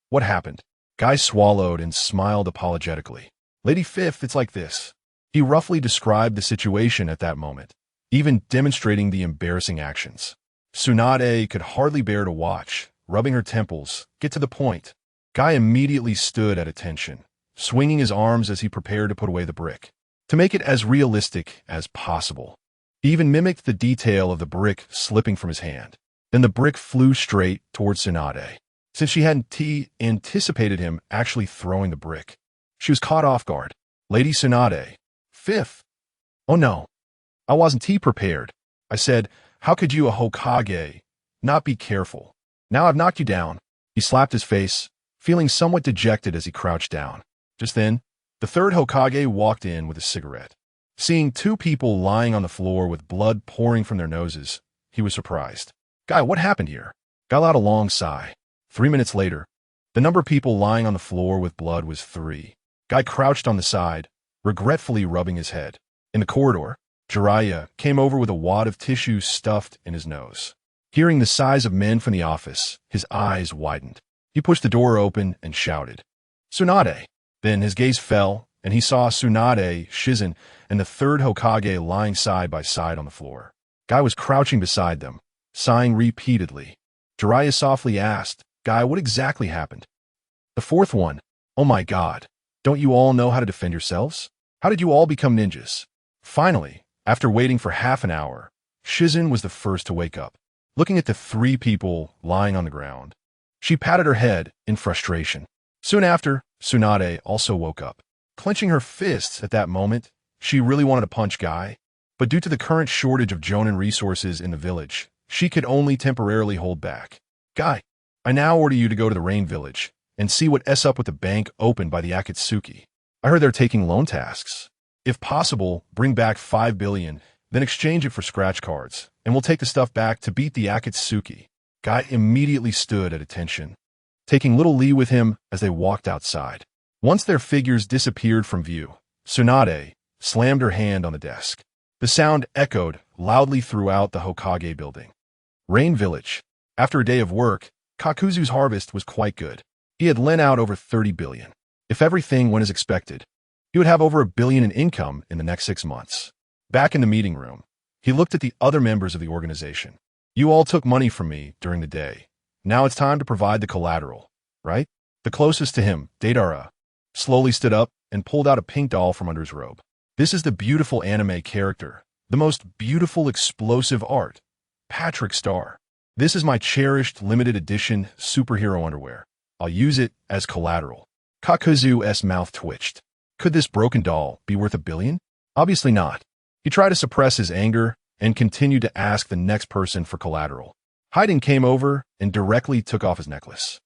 "What happened?" Guy swallowed and smiled apologetically. "Lady Fifth, it's like this." He roughly described the situation at that moment, even demonstrating the embarrassing actions. Tsunade could hardly bear to watch, rubbing her temples. "Get to the point." Guy immediately stood at attention, swinging his arms as he prepared to put away the brick, to make it as realistic as possible. He even mimicked the detail of the brick slipping from his hand. Then the brick flew straight towards Tsunade. Since she hadn't anticipated him actually throwing the brick, she was caught off guard. "Lady Tsunade." "Fifth." "Oh no, I wasn't prepared." I said, "How could you, a Hokage, not be careful? Now I've knocked you down." He slapped his face, feeling somewhat dejected as he crouched down. Just then, the third Hokage walked in with a cigarette. Seeing two people lying on the floor with blood pouring from their noses, he was surprised. "Guy, what happened here?" Guy let out a long sigh. 3 minutes later, the number of people lying on the floor with blood was 3. Guy crouched on the side, regretfully rubbing his head. In the corridor, Jiraiya came over with a wad of tissue stuffed in his nose. Hearing the sighs of men from the office, his eyes widened. He pushed the door open and shouted, "Tsunade!" Then his gaze fell, and he saw Tsunade, Shizen, and the third Hokage lying side by side on the floor. Guy was crouching beside them, sighing repeatedly. Jiraiya softly asked, "Guy, what exactly happened?" The fourth one, "Oh my god, don't you all know how to defend yourselves? How did you all become ninjas?" Finally, after waiting for half an hour, Shizen was the first to wake up. Looking at the 3 people lying on the ground, she patted her head in frustration. Soon after, Tsunade also woke up. Clenching her fists at that moment, she really wanted to punch Guy, but due to the current shortage of Jonin resources in the village, she could only temporarily hold back. "Guy, I now order you to go to the Rain Village and see what's up with the bank opened by the Akatsuki. I heard they're taking loan tasks. If possible, bring back 5 billion, then exchange it for scratch cards, and we'll take the stuff back to beat the Akatsuki." Guy immediately stood at attention, taking little Lee with him as they walked outside. Once their figures disappeared from view, Tsunade slammed her hand on the desk. The sound echoed loudly throughout the Hokage building. Rain Village. After a day of work, Kakuzu's harvest was quite good. He had lent out over 30 billion. If everything went as expected, he would have over 1 billion in income in the next 6 months. Back in the meeting room, he looked at the other members of the organization. "You all took money from me during the day. Now it's time to provide the collateral, right?" The closest to him, Deidara, slowly stood up and pulled out a pink doll from under his robe. "This is the beautiful anime character, the most beautiful explosive art, Patrick Star. This is my cherished limited edition superhero underwear. I'll use it as collateral." Kakuzu's mouth twitched. Could this broken doll be worth 1 billion? Obviously not. He tried to suppress his anger and continued to ask the next person for collateral. Haiden came over and directly took off his necklace.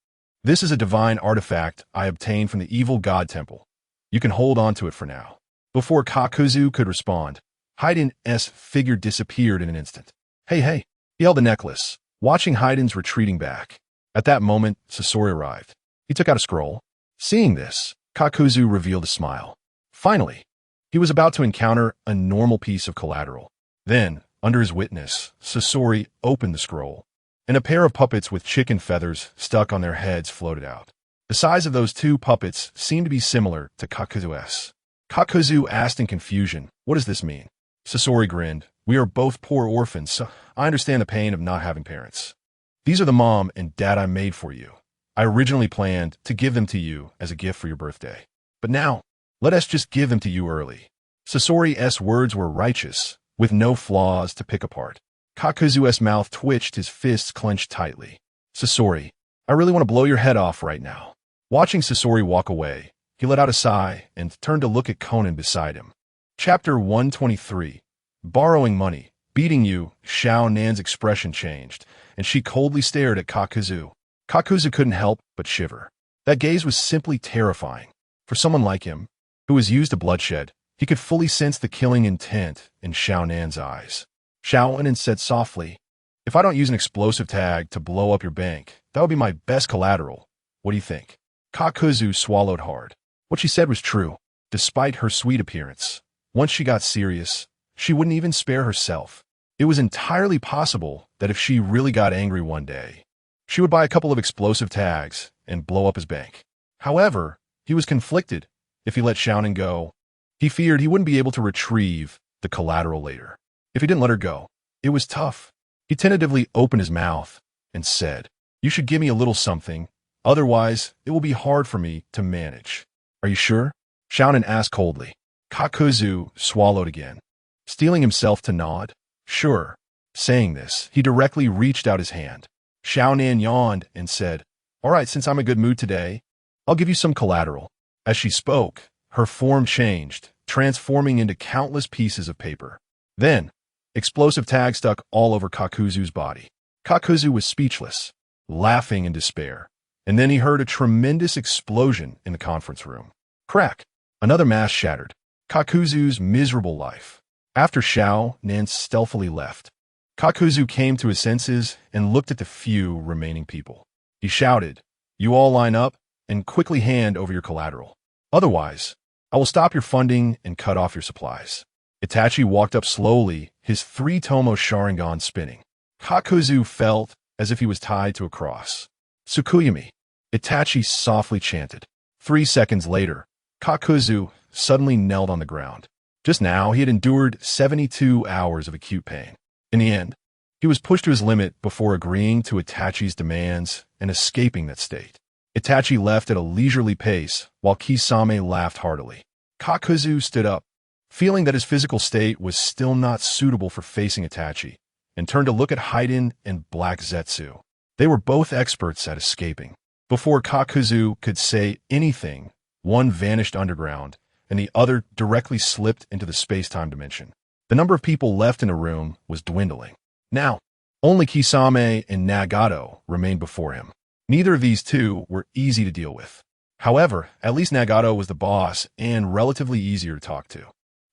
"This is a divine artifact I obtained from the evil god temple. You can hold on to it for now." Before Kakuzu could respond, Haiden's figure disappeared in an instant. Hey. He held the necklace, watching Haiden's retreating back. At that moment, Sasori arrived. He took out a scroll. Seeing this, Kakuzu revealed a smile. Finally, he was about to encounter a normal piece of collateral. Then, under his witness, Sasori opened the scroll, and a pair of puppets with chicken feathers stuck on their heads floated out. The size of those 2 puppets seemed to be similar to Kakuzu's. Kakuzu asked in confusion, "What does this mean?" Sasori grinned. "We are both poor orphans, so I understand the pain of not having parents. These are the mom and dad I made for you. I originally planned to give them to you as a gift for your birthday. But now, let us just give them to you early." Sasori's words were righteous, with no flaws to pick apart. Kakuzu's mouth twitched, his fists clenched tightly. "Sasori, I really want to blow your head off right now." Watching Sasori walk away, he let out a sigh and turned to look at Conan beside him. Chapter 123. Borrowing money. "Beating you." Xiao Nan's expression changed, and she coldly stared at Kakuzu. Kakuzu couldn't help but shiver. That gaze was simply terrifying. For someone like him, who was used to bloodshed, he could fully sense the killing intent in Xiao Nan's eyes. Xiao Nan said softly, "If I don't use an explosive tag to blow up your bank, that would be my best collateral. What do you think?" Kakuzu swallowed hard. What she said was true. Despite her sweet appearance, once she got serious, she wouldn't even spare herself. It was entirely possible that if she really got angry one day, she would buy a couple of explosive tags and blow up his bank. However, he was conflicted. If he let Xiaonan go, he feared he wouldn't be able to retrieve the collateral later. If he didn't let her go, it was tough. He tentatively opened his mouth and said, "You should give me a little something, otherwise it will be hard for me to manage." "Are you sure?" Xiaonan asked coldly. Kakuzu swallowed again, steeling himself to nod. "Sure." Saying this, he directly reached out his hand. Xiaonan yawned and said, "All right, since I'm in a good mood today, I'll give you some collateral." As she spoke, her form changed, transforming into countless pieces of paper. Then, explosive tags stuck all over Kakuzu's body. Kakuzu was speechless, laughing in despair, and then he heard a tremendous explosion in the conference room. Crack! Another mask shattered. Kakuzu's miserable life. After Xiaonan stealthily left, Kakuzu came to his senses and looked at the few remaining people. He shouted, "You all line up and quickly hand over your collateral. Otherwise, I will stop your funding and cut off your supplies." Itachi walked up slowly, his three-tomo Sharingan spinning. Kakuzu felt as if he was tied to a cross. "Tsukuyami," Itachi softly chanted. 3 seconds later, Kakuzu suddenly knelt on the ground. Just now, he had endured 72 hours of acute pain. In the end, he was pushed to his limit before agreeing to Itachi's demands and escaping that state. Itachi left at a leisurely pace, while Kisame laughed heartily. Kakuzu stood up, feeling that his physical state was still not suitable for facing Itachi, and turned to look at Haiden and Black Zetsu. They were both experts at escaping. Before Kakuzu could say anything, one vanished underground, and the other directly slipped into the space-time dimension. The number of people left in the room was dwindling. Now, only Kisame and Nagato remained before him. Neither of these two were easy to deal with. However, at least Nagato was the boss and relatively easier to talk to.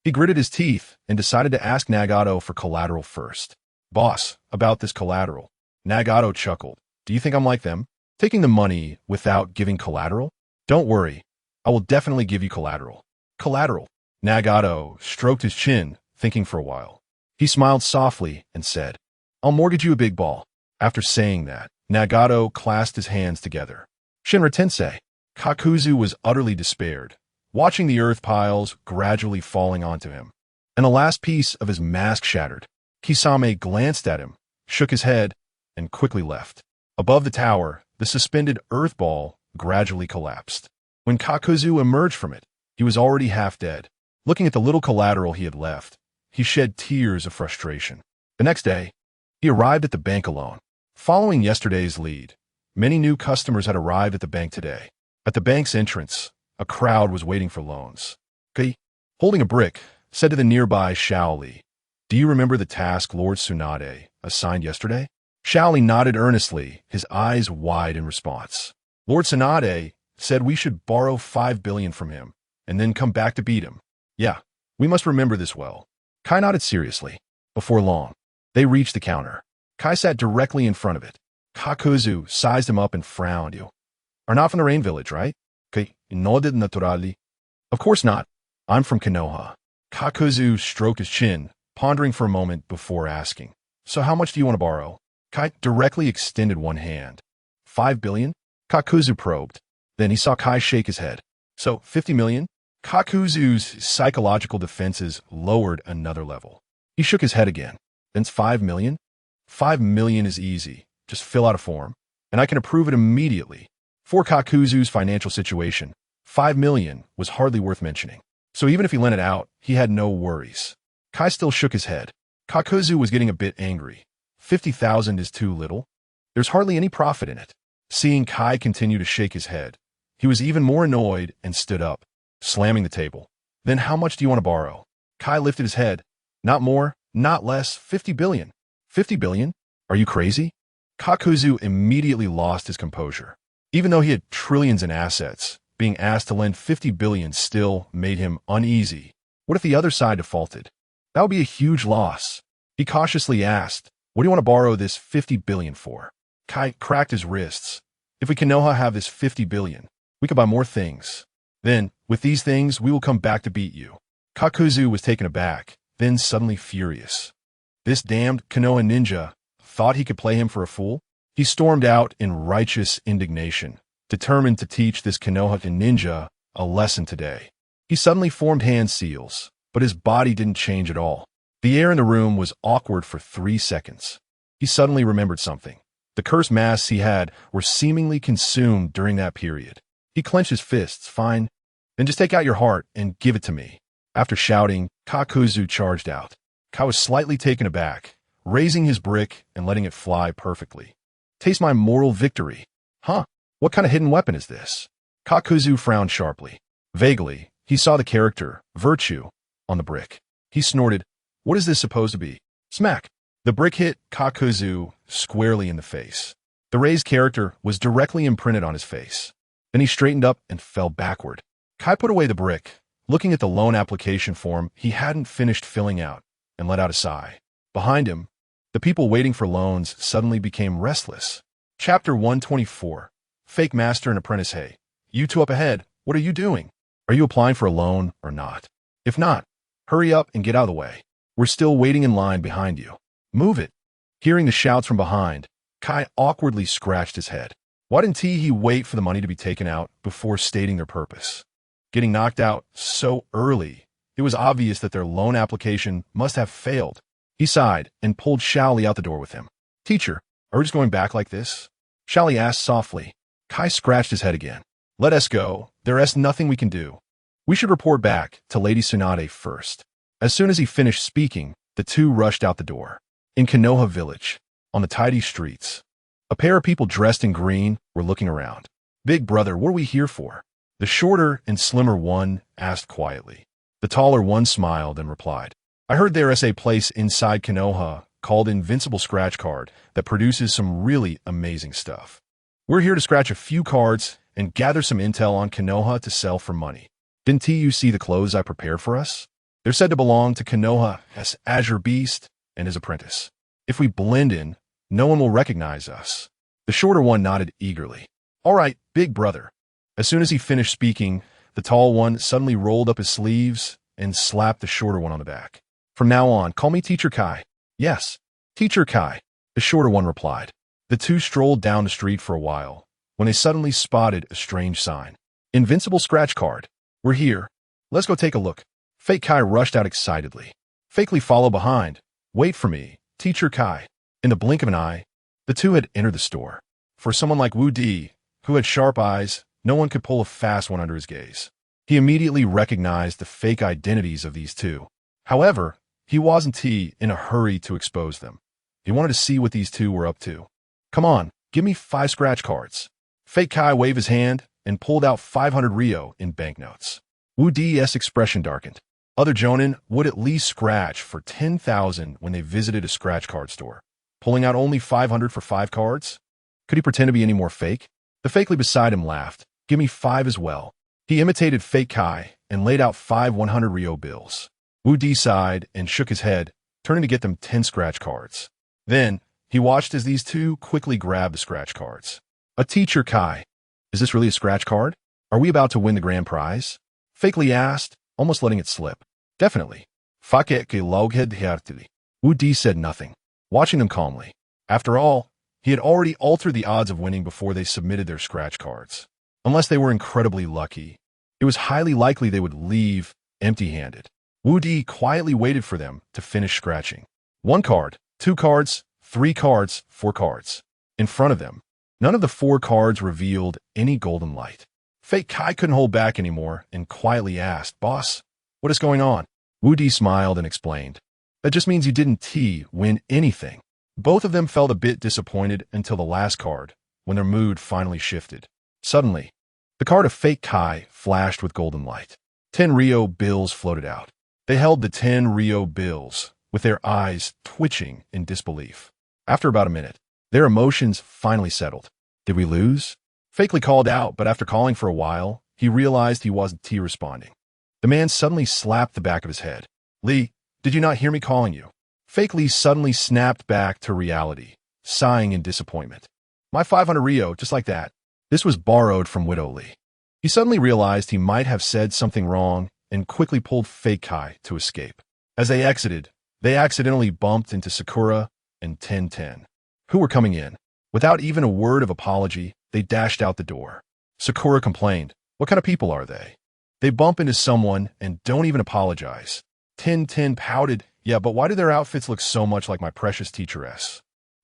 He gritted his teeth and decided to ask Nagato for collateral first. "Boss, about this collateral." Nagato chuckled. "Do you think I'm like them? Taking the money without giving collateral? Don't worry, I will definitely give you collateral." "Collateral?" Nagato stroked his chin, thinking for a while. He smiled softly and said, "I'll mortgage you a big ball." After saying that, Nagato clasped his hands together. "Shinra Tensei." Kakuzu was utterly despaired, watching the earth piles gradually falling onto him, and the last piece of his mask shattered. Kisame glanced at him, shook his head, and quickly left. Above the tower, the suspended earth ball gradually collapsed. When Kakuzu emerged from it, he was already half dead. Looking at the little collateral he had left, he shed tears of frustration. The next day, he arrived at the bank alone. Following yesterday's lead, many new customers had arrived at the bank today. At the bank's entrance, a crowd was waiting for loans. Kai, holding a brick, said to the nearby Shaoli, "Do you remember the task Lord Tsunade assigned yesterday?" Shaoli nodded earnestly, his eyes wide in response. "Lord Tsunade said we should borrow 5 billion from him and then come back to beat him. Yeah, we must remember this well." Kai nodded seriously. Before long, they reached the counter. Kai sat directly in front of it. Kakuzu sized him up and frowned. "You are not from the Rain Village, right?" "Kai nodded naturally." "Of course not. I'm from Konoha." Kakuzu stroked his chin, pondering for a moment before asking, "So how much do you want to borrow?" Kai directly extended one hand. 5 billion? Kakuzu probed. Then he saw Kai shake his head. "So 50 million? Kakuzu's psychological defenses lowered another level. He shook his head again. "Then 5 million? 5 million is easy. Just fill out a form, and I can approve it immediately." For Kakuzu's financial situation, 5 million was hardly worth mentioning. So even if he lent it out, he had no worries. Kai still shook his head. Kakuzu was getting a bit angry. 50,000 is too little. There's hardly any profit in it. Seeing Kai continue to shake his head, he was even more annoyed and stood up, slamming the table. "Then how much do you want to borrow?" Kai lifted his head. "Not more, not less, 50 billion. 50 billion? Are you crazy?" Kakuzu immediately lost his composure. Even though he had trillions in assets, being asked to lend 50 billion still made him uneasy. What if the other side defaulted? That would be a huge loss. He cautiously asked, "What do you want to borrow this 50 billion for?" Kai cracked his wrists. "If we Konoha have this 50 billion, we could buy more things." Then, with these things, we will come back to beat you. Kakuzu was taken aback, then suddenly furious. This damned Konoha ninja thought he could play him for a fool? He stormed out in righteous indignation, determined to teach this Konoha ninja a lesson today. He suddenly formed hand seals, but his body didn't change at all. The air in the room was awkward for 3 seconds. He suddenly remembered something. The cursed masks he had were seemingly consumed during that period. He clenched his fists. Fine, then just take out your heart and give it to me. After shouting, Kakuzu charged out. Kai was slightly taken aback, raising his brick and letting it fly perfectly. Taste my moral victory. Huh? What kind of hidden weapon is this? Kakuzu frowned sharply. Vaguely, he saw the character, Virtue, on the brick. He snorted, what is this supposed to be? Smack! The brick hit Kakuzu squarely in the face. The raised character was directly imprinted on his face. Then he straightened up and fell backward. Kai put away the brick, looking at the loan application form he hadn't finished filling out, and let out a sigh. Behind him, the people waiting for loans suddenly became restless. Chapter 124. Fake Master and Apprentice. Hey, you two up ahead, what are you doing? Are you applying for a loan or not? If not, hurry up and get out of the way. We're still waiting in line behind you. Move it. Hearing the shouts from behind, Kai awkwardly scratched his head. Why didn't he wait for the money to be taken out before stating their purpose? Getting knocked out so early, it was obvious that their loan application must have failed. He sighed and pulled Shaoli out the door with him. Teacher, are we just going back like this? Shaoli asked softly. Kai scratched his head again. Let us go. There is nothing we can do. We should report back to Lady Tsunade first. As soon as he finished speaking, the two rushed out the door. In Konoha village, on the tidy streets, a pair of people dressed in green were looking around. Big brother, what are we here for? The shorter and slimmer one asked quietly. The taller one smiled and replied, I heard there is a place inside Konoha called Invincible Scratch Card that produces some really amazing stuff. We're here to scratch a few cards and gather some intel on Konoha to sell for money. Didn't you see the clothes I prepared for us? They're said to belong to Konoha's Azure Beast and his apprentice. If we blend in, no one will recognize us. The shorter one nodded eagerly. All right, big brother. As soon as he finished speaking, the tall one suddenly rolled up his sleeves and slapped the shorter one on the back. From now on, call me Teacher Kai. Yes, Teacher Kai, the shorter one replied. The two strolled down the street for a while, when they suddenly spotted a strange sign. Invincible Scratch Card. We're here. Let's go take a look. Fake Kai rushed out excitedly. Fakely followed behind. Wait for me, Teacher Kai. In the blink of an eye, the two had entered the store. For someone like Wu Di, who had sharp eyes, no one could pull a fast one under his gaze. He immediately recognized the fake identities of these two. However, he wasn't in a hurry to expose them. He wanted to see what these two were up to. Come on, give me 5 scratch cards. Fake Kai waved his hand and pulled out 500 Ryo in banknotes. Wu Di's expression darkened. Other Jonin would at least scratch for 10,000 when they visited a scratch card store. Pulling out only 500 for 5 cards? Could he pretend to be any more fake? The fakely beside him laughed. Give me 5 as well. He imitated Fake Kai and laid out 5 100 Ryo bills. Wu Di sighed and shook his head, turning to get them 10 scratch cards. Then, he watched as these two quickly grabbed the scratch cards. A Teacher Kai. Is this really a scratch card? Are we about to win the grand prize? Fakely asked, almost letting it slip. Definitely. Wu Di said nothing, watching them calmly. After all, he had already altered the odds of winning before they submitted their scratch cards. Unless they were incredibly lucky, it was highly likely they would leave empty-handed. Wu Di quietly waited for them to finish scratching. 1 card, 2 cards, 3 cards, 4 cards. In front of them, none of the 4 cards revealed any golden light. Fake Kai couldn't hold back anymore and quietly asked, Boss, what is going on? Wu Di smiled and explained. That just means you didn't win anything. Both of them felt a bit disappointed until the last card, when their mood finally shifted. Suddenly, the card of Fake Kai flashed with golden light. 10 Ryo bills floated out. They held the 10 Ryo bills, with their eyes twitching in disbelief. After about a minute, their emotions finally settled. Did we lose? Fakely called out, but after calling for a while, he realized he wasn't responding. The man suddenly slapped the back of his head. Lee, did you not hear me calling you? Fake Lee suddenly snapped back to reality, sighing in disappointment. My 500 Ryo, just like that. This was borrowed from Widow Lee. He suddenly realized he might have said something wrong and quickly pulled fake Kai to escape. As they exited, they accidentally bumped into Sakura and 1010, who were coming in. Without even a word of apology, they dashed out the door. Sakura complained, "What kind of people are they? They bump into someone and don't even apologize." 1010 pouted, "Yeah, but why do their outfits look so much like my precious teacheress?"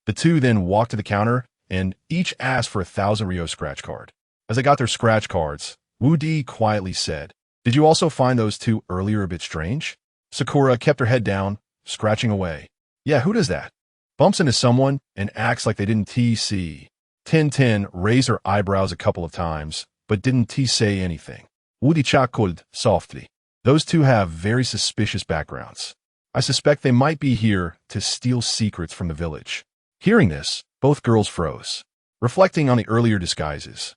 The two then walked to the counter and each asked for 1,000 Ryo scratch card. As they got their scratch cards, Wu Di quietly said, "Did you also find those two earlier a bit strange?" Sakura kept her head down, scratching away. "Yeah, who does that? Bumps into someone and acts like they didn't TC." 1010 raised her eyebrows a couple of times, but didn't say anything. Wu Di chuckled softly. "Those two have very suspicious backgrounds. I suspect they might be here to steal secrets from the village." Hearing this, both girls froze, reflecting on the earlier disguises.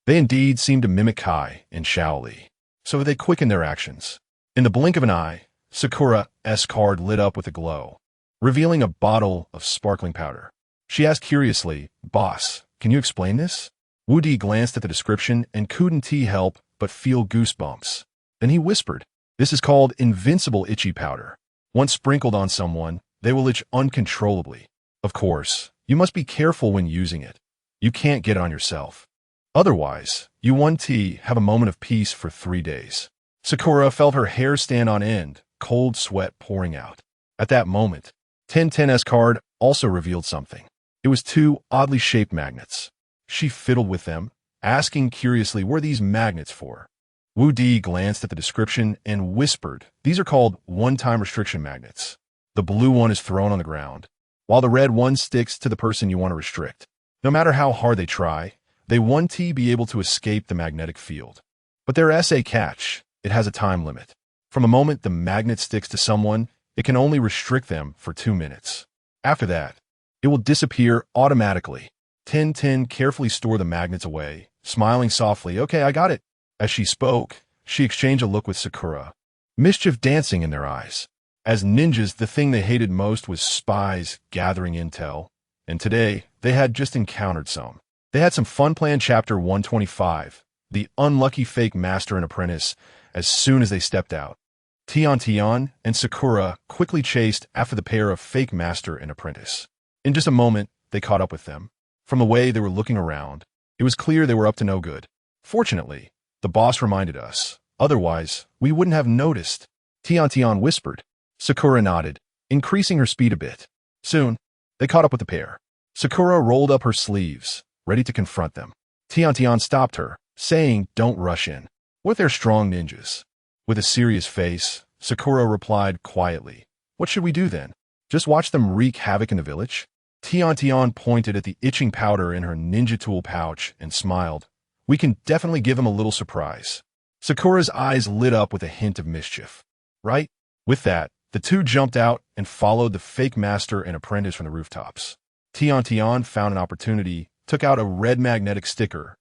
They indeed seemed to mimic Kai and Shaoli, so they quickened their actions. In the blink of an eye, Sakura's card lit up with a glow, revealing a bottle of sparkling powder. She asked curiously, "Boss, can you explain this?" Wu Di glanced at the description and couldn't help but feel goosebumps. Then he whispered, "This is called invincible itchy powder. Once sprinkled on someone, they will itch uncontrollably. Of course, you must be careful when using it. You can't get it on yourself. Otherwise, you won't have a moment of peace for 3 days." Sakura felt her hair stand on end, cold sweat pouring out. At that moment, 1010's card also revealed something. It was 2 oddly shaped magnets. She fiddled with them, asking curiously, "What are these magnets for?" Wu Di glanced at the description and whispered, "These are called one-time restriction magnets. The blue one is thrown on the ground, while the red one sticks to the person you want to restrict. No matter how hard they try, they won't be able to escape the magnetic field. But there's a catch. It has a time limit. From the moment the magnet sticks to someone, it can only restrict them for 2 minutes. After that, it will disappear automatically." 1010 carefully stored the magnets away, smiling softly. "Okay, I got it." As she spoke, she exchanged a look with Sakura, mischief dancing in their eyes. As ninjas, the thing they hated most was spies gathering intel, and today they had just encountered some. They had some fun planned. Chapter 125, The Unlucky Fake Master and Apprentice. As soon as they stepped out, Tian and Sakura quickly chased after the pair of fake master and apprentice. In just a moment, they caught up with them. From the way they were looking around, it was clear they were up to no good. "Fortunately, the boss reminded us. Otherwise, we wouldn't have noticed," Tian whispered. Sakura nodded, increasing her speed a bit. Soon, they caught up with the pair. Sakura rolled up her sleeves, ready to confront them. Tian stopped her, saying, "Don't rush in. What if they're strong ninjas?" With a serious face, Sakura replied quietly, "What should we do then? Just watch them wreak havoc in the village?" Tian pointed at the itching powder in her ninja tool pouch and smiled. "We can definitely give them a little surprise." Sakura's eyes lit up with a hint of mischief. "Right?" With that, the two jumped out and followed the fake master and apprentice from the rooftops. Tian found an opportunity, took out a red magnetic sticker,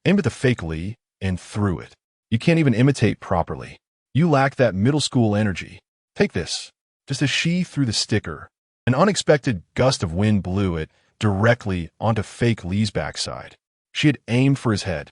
aimed at the fake Lee, and threw it. "You can't even imitate properly. You lack that middle school energy. Take this." Just as she threw the sticker, an unexpected gust of wind blew it directly onto fake Lee's backside. She had aimed for his head.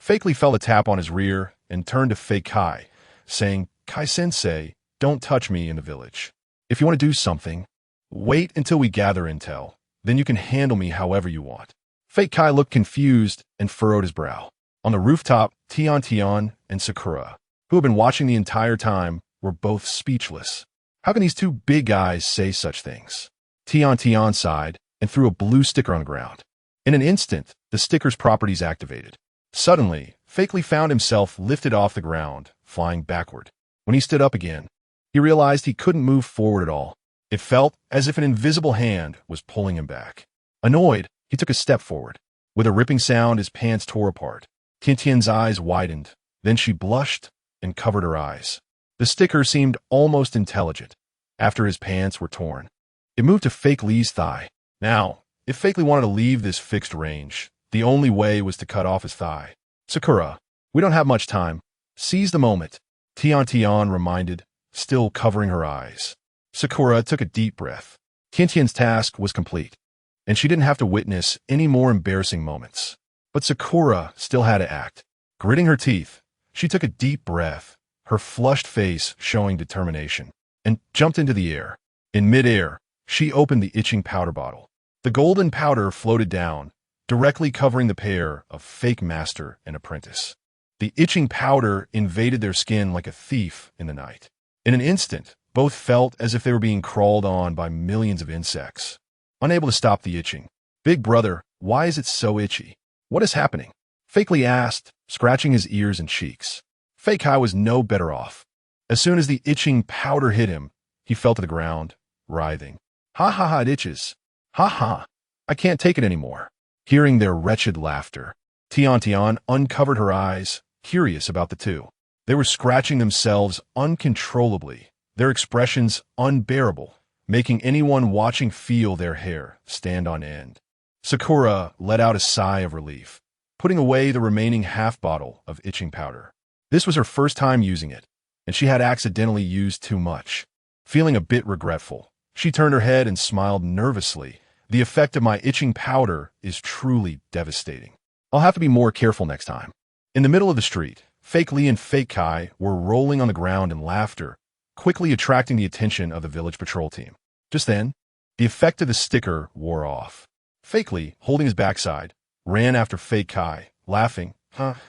Fake Lee felt a tap on his rear and turned to fake Kai, saying, "Kai-sensei, don't touch me in the village. If you want to do something, wait until we gather intel. Then you can handle me however you want." Fake Kai looked confused and furrowed his brow. On the rooftop, Tian and Sakura, who had been watching the entire time, were both speechless. How can these two big guys say such things? Tian sighed and threw a blue sticker on the ground. In an instant, the sticker's properties activated. Suddenly, Fake Lee found himself lifted off the ground, flying backward. When he stood up again, he realized he couldn't move forward at all. It felt as if an invisible hand was pulling him back. Annoyed, he took a step forward. With a ripping sound, his pants tore apart. Tian's eyes widened. Then she blushed and covered her eyes. The sticker seemed almost intelligent after his pants were torn. It moved to Fake Lee's thigh. Now, if Fake Lee wanted to leave this fixed range, the only way was to cut off his thigh. "Sakura, we don't have much time. Seize the moment," Tian reminded, still covering her eyes. Sakura took a deep breath. Tian's task was complete, and she didn't have to witness any more embarrassing moments. But Sakura still had to act. Gritting her teeth, she took a deep breath, her flushed face showing determination, and jumped into the air. In midair, she opened the itching powder bottle. The golden powder floated down, directly covering the pair of fake master and apprentice. The itching powder invaded their skin like a thief in the night. In an instant, both felt as if they were being crawled on by millions of insects. Unable to stop the itching, "Big brother, why is it so itchy? What is happening?" Fakely asked, scratching his ears and cheeks. Fake Kai was no better off. As soon as the itching powder hit him, he fell to the ground, writhing. "Ha ha ha, it itches. Ha ha, I can't take it anymore." Hearing their wretched laughter, Tian uncovered her eyes, curious about the two. They were scratching themselves uncontrollably, their expressions unbearable, making anyone watching feel their hair stand on end. Sakura let out a sigh of relief, putting away the remaining half bottle of itching powder. This was her first time using it, and she had accidentally used too much. Feeling a bit regretful, she turned her head and smiled nervously. "The effect of my itching powder is truly devastating. I'll have to be more careful next time." In the middle of the street, Fake Lee and Fake Kai were rolling on the ground in laughter, quickly attracting the attention of the village patrol team. Just then, the effect of the sticker wore off. Fake Lee, holding his backside, ran after Fake Kai, laughing.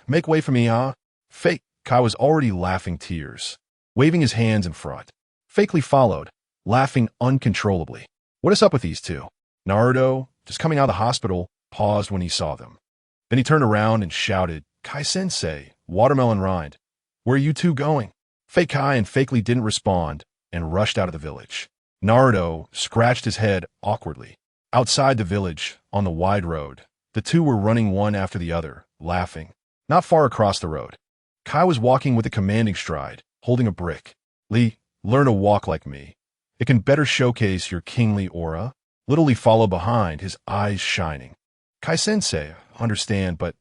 Make way for me, huh?" Fake Kai was already laughing tears, waving his hands in front. Fake Lee followed, laughing uncontrollably. "What is up with these two?" Naruto, just coming out of the hospital, paused when he saw them. Then he turned around and shouted, "Kai-sensei, watermelon rind, where are you two going?" Fake Kai and Fake Lee didn't respond and rushed out of the village. Naruto scratched his head awkwardly. Outside the village, on the wide road, the two were running one after the other, laughing. Not far across the road, Kai was walking with a commanding stride, holding a brick. "Lee, learn to walk like me. It can better showcase your kingly aura." Little Lee followed behind, his eyes shining. "Kai-sensei, understand, but..."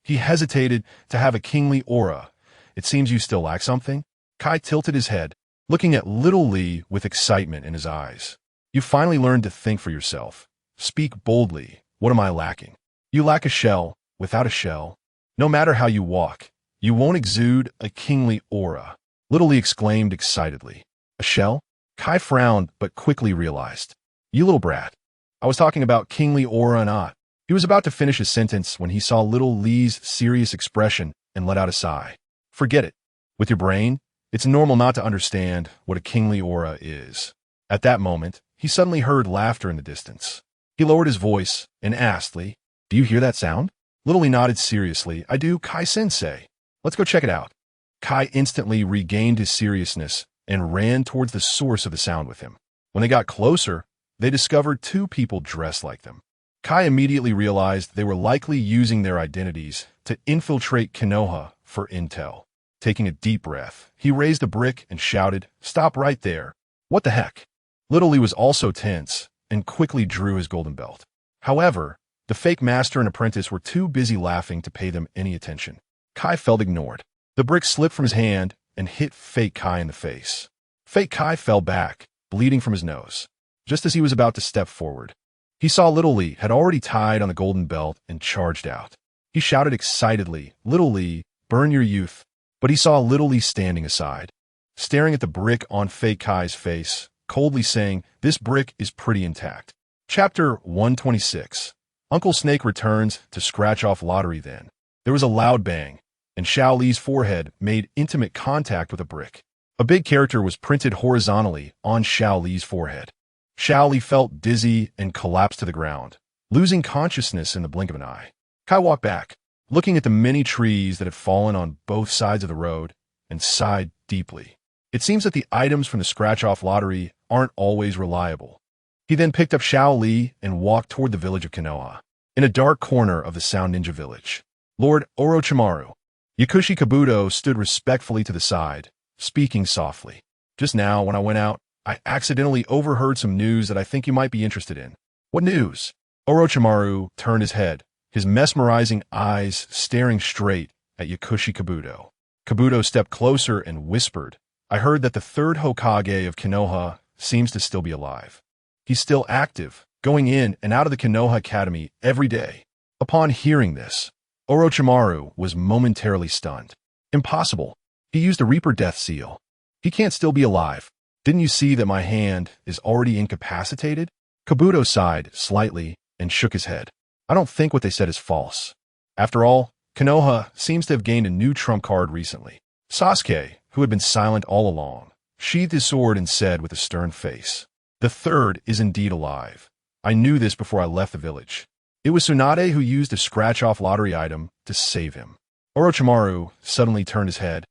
He hesitated. "To have a kingly aura, it seems you still lack something?" Kai tilted his head, looking at Little Lee with excitement in his eyes. "You finally learned to think for yourself. Speak boldly. What am I lacking?" "You lack a shell. Without a shell, no matter how you walk, you won't exude a kingly aura," Little Lee exclaimed excitedly. "A shell?" Kai frowned, but quickly realized. "You little brat. I was talking about kingly aura not." He was about to finish his sentence when he saw Little Lee's serious expression and let out a sigh. "Forget it. With your brain, it's normal not to understand what a kingly aura is." At that moment, he suddenly heard laughter in the distance. He lowered his voice and asked Lee, "Do you hear that sound?" Little Lee nodded seriously. "I do, Kai-sensei. Let's go check it out." Kai instantly regained his seriousness and ran towards the source of the sound with him. When they got closer, they discovered two people dressed like them. Kai immediately realized they were likely using their identities to infiltrate Konoha for intel. Taking a deep breath, he raised a brick and shouted, "Stop right there." "What the heck?" Little Lee was also tense and quickly drew his golden belt. However, the fake master and apprentice were too busy laughing to pay them any attention. Kai felt ignored. The brick slipped from his hand and hit Fake Kai in the face. Fake Kai fell back, bleeding from his nose. Just as he was about to step forward, he saw Little Lee had already tied on the golden belt and charged out. He shouted excitedly, "Little Lee, burn your youth." But he saw Little Lee standing aside, staring at the brick on Fake Kai's face, coldly saying, "This brick is pretty intact." Chapter 126. Uncle Snake returns to scratch off lottery then. There was a loud bang, and Xiao Li's forehead made intimate contact with a brick. A big character was printed horizontally on Xiao Li's forehead. Xiao Li felt dizzy and collapsed to the ground, losing consciousness in the blink of an eye. Kai walked back, looking at the many trees that had fallen on both sides of the road, and sighed deeply. It seems that the items from the scratch-off lottery aren't always reliable. He then picked up Xiao Li and walked toward the village of Konoha. In a dark corner of the Sound Ninja village, Lord Orochimaru, Yakushi Kabuto, stood respectfully to the side, speaking softly. "Just now, when I went out, I accidentally overheard some news that I think you might be interested in." "What news?" Orochimaru turned his head, his mesmerizing eyes staring straight at Yakushi Kabuto. Kabuto stepped closer and whispered, "I heard that the third Hokage of Konoha seems to still be alive. He's still active, going in and out of the Konoha Academy every day." Upon hearing this, Orochimaru was momentarily stunned. Impossible. He used a Reaper Death Seal. He can't still be alive. Didn't you see that my hand is already incapacitated? Kabuto sighed slightly and shook his head. I don't think what they said is false. After all, Konoha seems to have gained a new trump card recently. Sasuke, who had been silent all along, sheathed his sword and said with a stern face, "The third is indeed alive. I knew this before I left the village. It was Tsunade who used a scratch-off lottery item to save him." Orochimaru suddenly turned his head,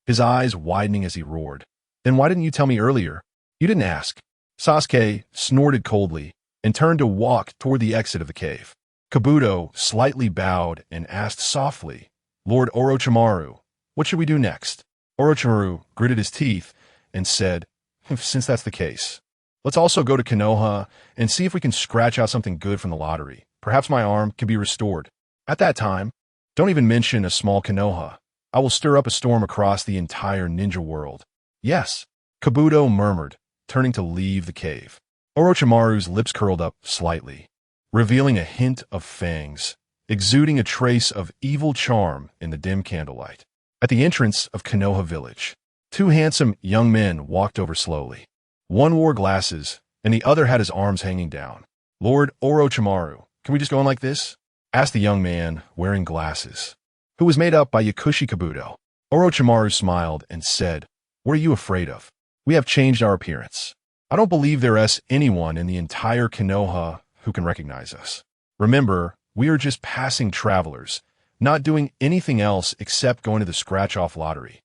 his eyes widening as he roared. "Then why didn't you tell me earlier? You didn't ask." Sasuke snorted coldly and turned to walk toward the exit of the cave. Kabuto slightly bowed and asked softly, "Lord Orochimaru, what should we do next?" Orochimaru gritted his teeth and said, "Since that's the case, let's also go to Konoha and see if we can scratch out something good from the lottery. Perhaps my arm can be restored. At that time, don't even mention a small Konoha. I will stir up a storm across the entire ninja world." "Yes," Kabuto murmured, turning to leave the cave. Orochimaru's lips curled up slightly, revealing a hint of fangs, exuding a trace of evil charm in the dim candlelight. At the entrance of Konoha village, two handsome young men walked over slowly. One wore glasses, and the other had his arms hanging down. "Lord Orochimaru, can we just go on like this?" asked the young man wearing glasses, who was made up by Yakushi Kabuto. Orochimaru smiled and said, "What are you afraid of? We have changed our appearance. I don't believe there is anyone in the entire Konoha who can recognize us. Remember, we are just passing travelers, not doing anything else except going to the scratch-off lottery.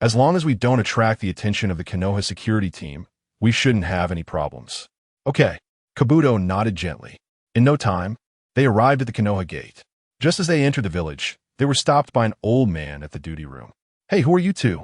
As long as we don't attract the attention of the Konoha security team, we shouldn't have any problems." "Okay." Kabuto nodded gently. In no time, they arrived at the Konoha gate. Just as they entered the village, they were stopped by an old man at the duty room. "Hey, who are you two?"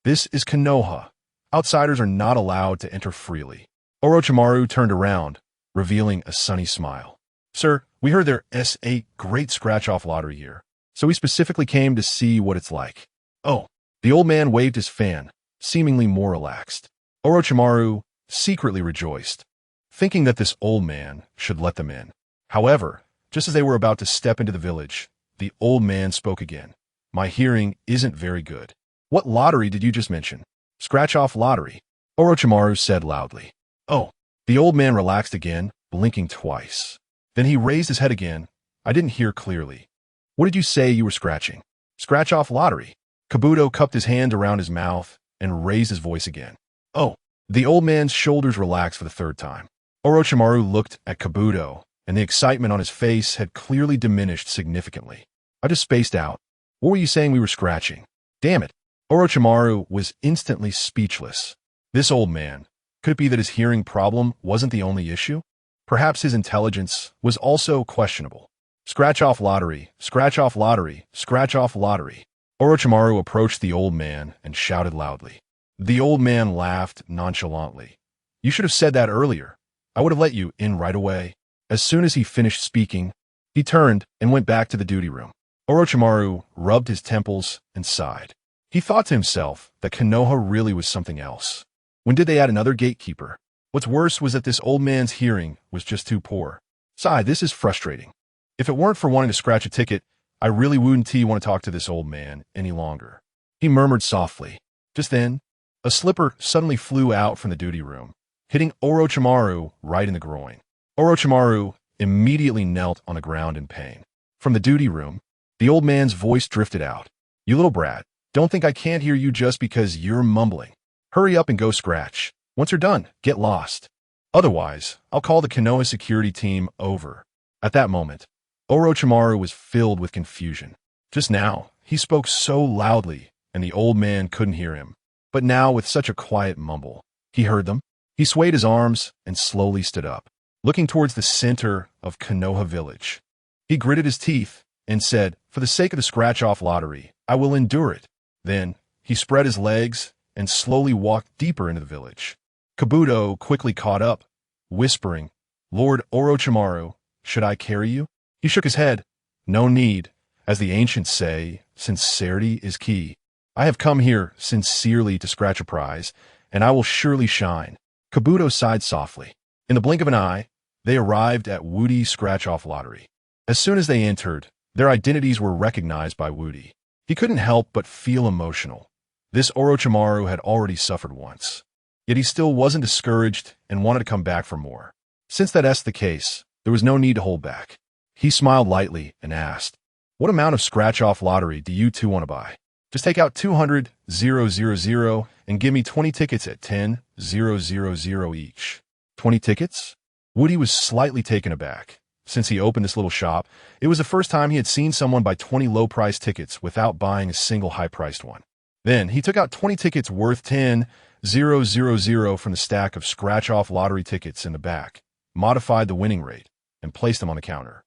"This is Konoha. Outsiders are not allowed to enter freely." Orochimaru turned around, revealing a sunny smile. "Sir, we heard there's a great scratch-off lottery here, so we specifically came to see what it's like." "Oh." The old man waved his fan, seemingly more relaxed. Orochimaru secretly rejoiced, thinking that this old man should let them in. However, just as they were about to step into the village, the old man spoke again. "My hearing isn't very good. What lottery did you just mention?" "Scratch-off lottery," Orochimaru said loudly. "Oh." The old man relaxed again, blinking twice. Then he raised his head again. "I didn't hear clearly. What did you say you were scratching?" "Scratch-off lottery." Kabuto cupped his hand around his mouth and raised his voice again. "Oh." The old man's shoulders relaxed for the third time. Orochimaru looked at Kabuto, and the excitement on his face had clearly diminished significantly. "I just spaced out. What were you saying we were scratching?" "Damn it." Orochimaru was instantly speechless. This old man, could it be that his hearing problem wasn't the only issue? Perhaps his intelligence was also questionable. "Scratch-off lottery, scratch-off lottery, scratch-off lottery." Orochimaru approached the old man and shouted loudly. The old man laughed nonchalantly. "You should have said that earlier. I would have let you in right away." As soon as he finished speaking, he turned and went back to the duty room. Orochimaru rubbed his temples and sighed. He thought to himself that Konoha really was something else. When did they add another gatekeeper? What's worse was that this old man's hearing was just too poor. Sigh, this is frustrating. If it weren't for wanting to scratch a ticket, I really wouldn't want to talk to this old man any longer. He murmured softly. Just then, a slipper suddenly flew out from the duty room, hitting Orochimaru right in the groin. Orochimaru immediately knelt on the ground in pain. From the duty room, the old man's voice drifted out. "You little brat, don't think I can't hear you just because you're mumbling. Hurry up and go scratch. Once you're done, get lost. Otherwise, I'll call the Konoha security team over." At that moment, Orochimaru was filled with confusion. Just now, he spoke so loudly, and the old man couldn't hear him. But now, with such a quiet mumble, he heard them. He swayed his arms and slowly stood up, looking towards the center of Konoha village. He gritted his teeth and said, "For the sake of the scratch-off lottery, I will endure it." Then, he spread his legs and slowly walked deeper into the village. Kabuto quickly caught up, whispering, "Lord Orochimaru, should I carry you?" He shook his head. "No need. As the ancients say, sincerity is key. I have come here sincerely to scratch a prize, and I will surely shine." Kabuto sighed softly. In the blink of an eye, they arrived at Woody's scratch-off lottery. As soon as they entered, Their identities were recognized by Woody. He couldn't help but feel emotional. This Orochimaru had already suffered once. Yet he still wasn't discouraged and wanted to come back for more. Since that's the case, there was no need to hold back. He smiled lightly and asked, "What amount of scratch-off lottery do you two want to buy? Just take out 200,000 and give me 20 tickets at 10,000 each." 20 tickets? Woody was slightly taken aback. Since he opened this little shop, it was the first time he had seen someone buy 20 low-priced tickets without buying a single high-priced one. Then he took out 20 tickets worth 10,000 from the stack of scratch-off lottery tickets in the back, modified the winning rate, and placed them on the counter.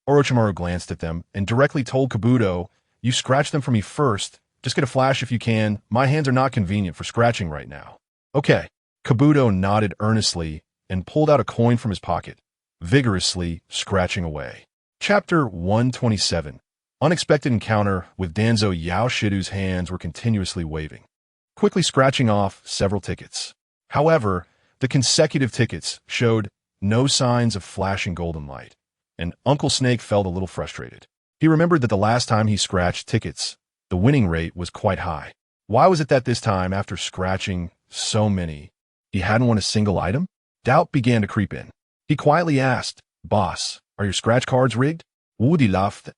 Orochimaru glanced at them and directly told Kabuto, "You scratch them for me first. Just get a flash if you can. My hands are not convenient for scratching right now." "Okay." Kabuto nodded earnestly and pulled out a coin from his pocket, vigorously scratching away. Chapter 127. Unexpected encounter with Danzo. Yaoshido's hands were continuously waving, quickly scratching off several tickets. However, the consecutive tickets showed no signs of flashing golden light, and Uncle Snake felt a little frustrated. He remembered that the last time he scratched tickets, the winning rate was quite high. Why was it that this time, after scratching so many, he hadn't won a single item? Doubt began to creep in. He quietly asked, "Boss, are your scratch cards rigged?" Woody laughed.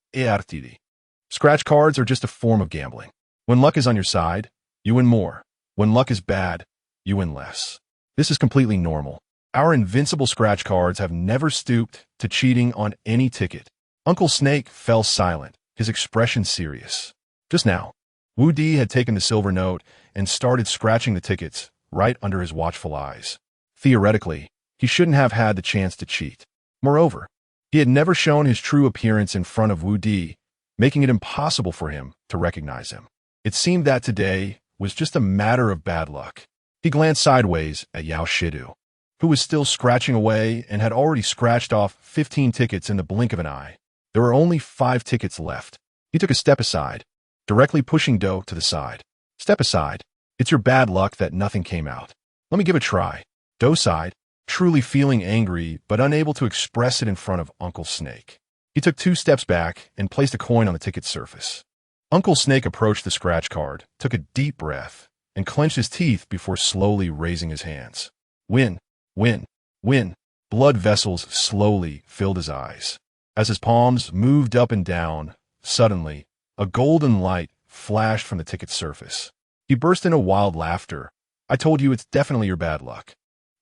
"Scratch cards are just a form of gambling. When luck is on your side, you win more. When luck is bad, you win less. This is completely normal. Our invincible scratch cards have never stooped to cheating on any ticket." Uncle Snake fell silent, his expression serious. Just now, Woody had taken the silver note and started scratching the tickets right under his watchful eyes. Theoretically, he shouldn't have had the chance to cheat. Moreover, he had never shown his true appearance in front of Woody, making it impossible for him to recognize him. It seemed that today was just a matter of bad luck. He glanced sideways at Yaoshido, who was still scratching away and had already scratched off 15 tickets in the blink of an eye. There were only 5 tickets left. He took a step aside, directly pushing Do to the side. "Step aside. It's your bad luck that nothing came out. Let me give it a try." Do sighed, truly feeling angry but unable to express it in front of Uncle Snake. He took 2 steps back and placed a coin on the ticket surface. Uncle Snake approached the scratch card, took a deep breath, and clenched his teeth before slowly raising his hands. Win, win, win. Blood vessels slowly filled his eyes. As his palms moved up and down, suddenly, a golden light flashed from the ticket's surface. He burst into wild laughter. "I told you it's definitely your bad luck.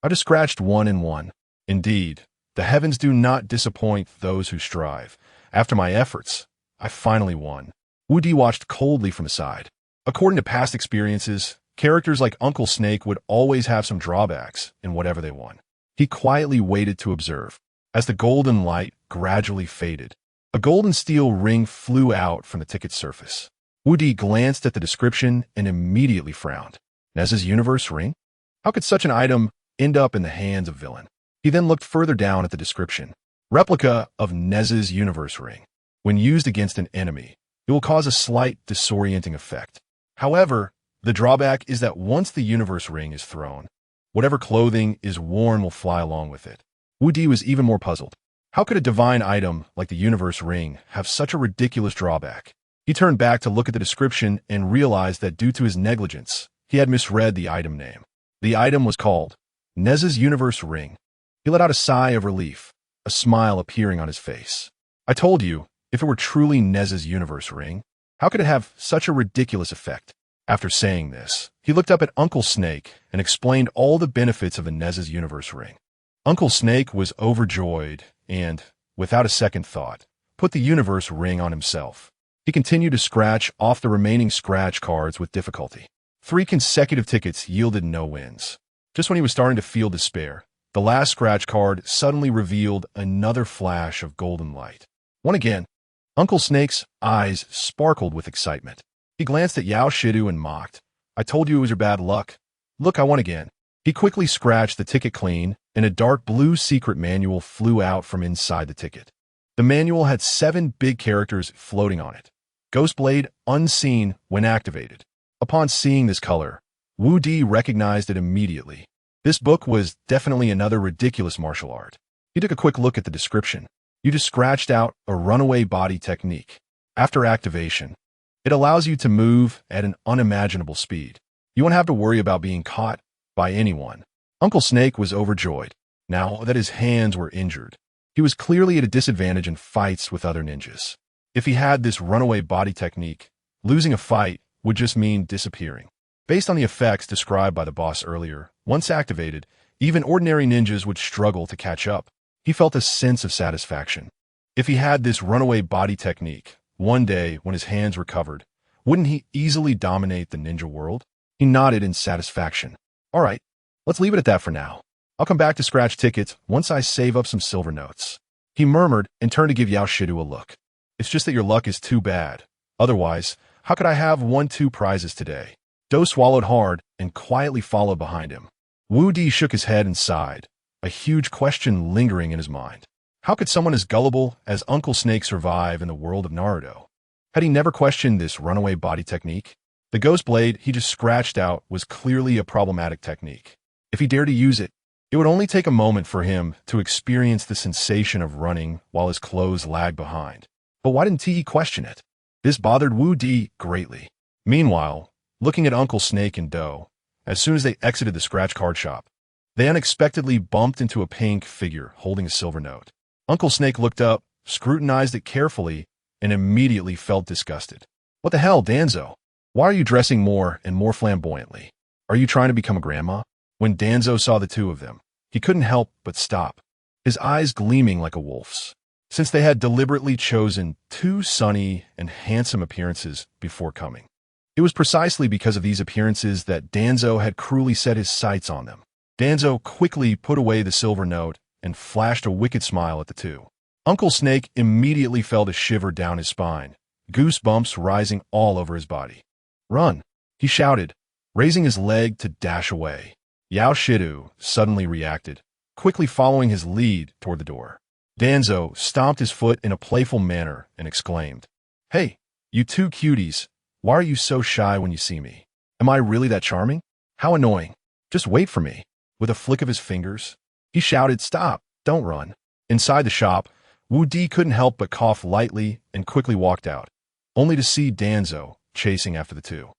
I just scratched 1 and 1. Indeed, the heavens do not disappoint those who strive. After my efforts, I finally won." Woody watched coldly from the side. According to past experiences, characters like Uncle Snake would always have some drawbacks in whatever they won. He quietly waited to observe. As the golden light gradually faded, a golden steel ring flew out from the ticket's surface. Woody glanced at the description and immediately frowned. Nez's universe ring? How could such an item end up in the hands of a villain? He then looked further down at the description. Replica of Nez's universe ring. When used against an enemy, it will cause a slight disorienting effect. However, the drawback is that once the universe ring is thrown, whatever clothing is worn will fly along with it. Woody was even more puzzled. How could a divine item like the universe ring have such a ridiculous drawback? He turned back to look at the description and realized that due to his negligence, he had misread the item name. The item was called Nez's universe ring. He let out a sigh of relief, a smile appearing on his face. "I told you, if it were truly Nez's universe ring, how could it have such a ridiculous effect?" After saying this, he looked up at Uncle Snake and explained all the benefits of the Nez's universe ring. Uncle Snake was overjoyed and, without a second thought, put the universe ring on himself. He continued to scratch off the remaining scratch cards with difficulty. 3 consecutive tickets yielded no wins. Just when he was starting to feel despair, the last scratch card suddenly revealed another flash of golden light. Won again. Uncle Snake's eyes sparkled with excitement. He glanced at Yaoshido and mocked. "I told you it was your bad luck. Look, I won again." He quickly scratched the ticket clean, and a dark blue secret manual flew out from inside the ticket. The manual had 7 big characters floating on it. Ghostblade unseen when activated. Upon seeing this color, Woody recognized it immediately. This book was definitely another ridiculous martial art. He took a quick look at the description. You just scratched out a runaway body technique. After activation, it allows you to move at an unimaginable speed. You won't have to worry about being caught by anyone. Uncle Snake was overjoyed, now that his hands were injured. He was clearly at a disadvantage in fights with other ninjas. If he had this runaway body technique, losing a fight would just mean disappearing. Based on the effects described by the boss earlier, once activated, even ordinary ninjas would struggle to catch up. He felt a sense of satisfaction. If he had this runaway body technique, one day when his hands recovered, wouldn't he easily dominate the ninja world? He nodded in satisfaction. All right, let's leave it at that for now. I'll come back to scratch tickets once I save up some silver notes. He murmured and turned to give Yao Shidu a look. It's just that your luck is too bad. Otherwise, how could I have won 2 prizes today? Do swallowed hard and quietly followed behind him. Wu Di shook his head and sighed, a huge question lingering in his mind. How could someone as gullible as Uncle Snake survive in the world of Naruto? Had he never questioned this runaway body technique? The ghost blade he just scratched out was clearly a problematic technique. If he dared to use it, it would only take a moment for him to experience the sensation of running while his clothes lagged behind. But why didn't he question it? This bothered Wu Di greatly. Meanwhile, looking at Uncle Snake and Do, as soon as they exited the scratch card shop, they unexpectedly bumped into a pink figure holding a silver note. Uncle Snake looked up, scrutinized it carefully, and immediately felt disgusted. What the hell, Danzo? Why are you dressing more and more flamboyantly? Are you trying to become a grandma? When Danzo saw the two of them, he couldn't help but stop, his eyes gleaming like a wolf's. Since they had deliberately chosen 2 sunny and handsome appearances before coming, it was precisely because of these appearances that Danzo had cruelly set his sights on them. Danzo quickly put away the silver note and flashed a wicked smile at the two. Uncle Snake immediately felt a shiver down his spine, goosebumps rising all over his body. Run, he shouted, raising his leg to dash away. Yao Shidu suddenly reacted, quickly following his lead toward the door. Danzo stomped his foot in a playful manner and exclaimed, Hey, you 2 cuties, why are you so shy when you see me? Am I really that charming? How annoying. Just wait for me. With a flick of his fingers, he shouted, Stop, don't run. Inside the shop, Wu Di couldn't help but cough lightly and quickly walked out, only to see Danzo chasing after the two.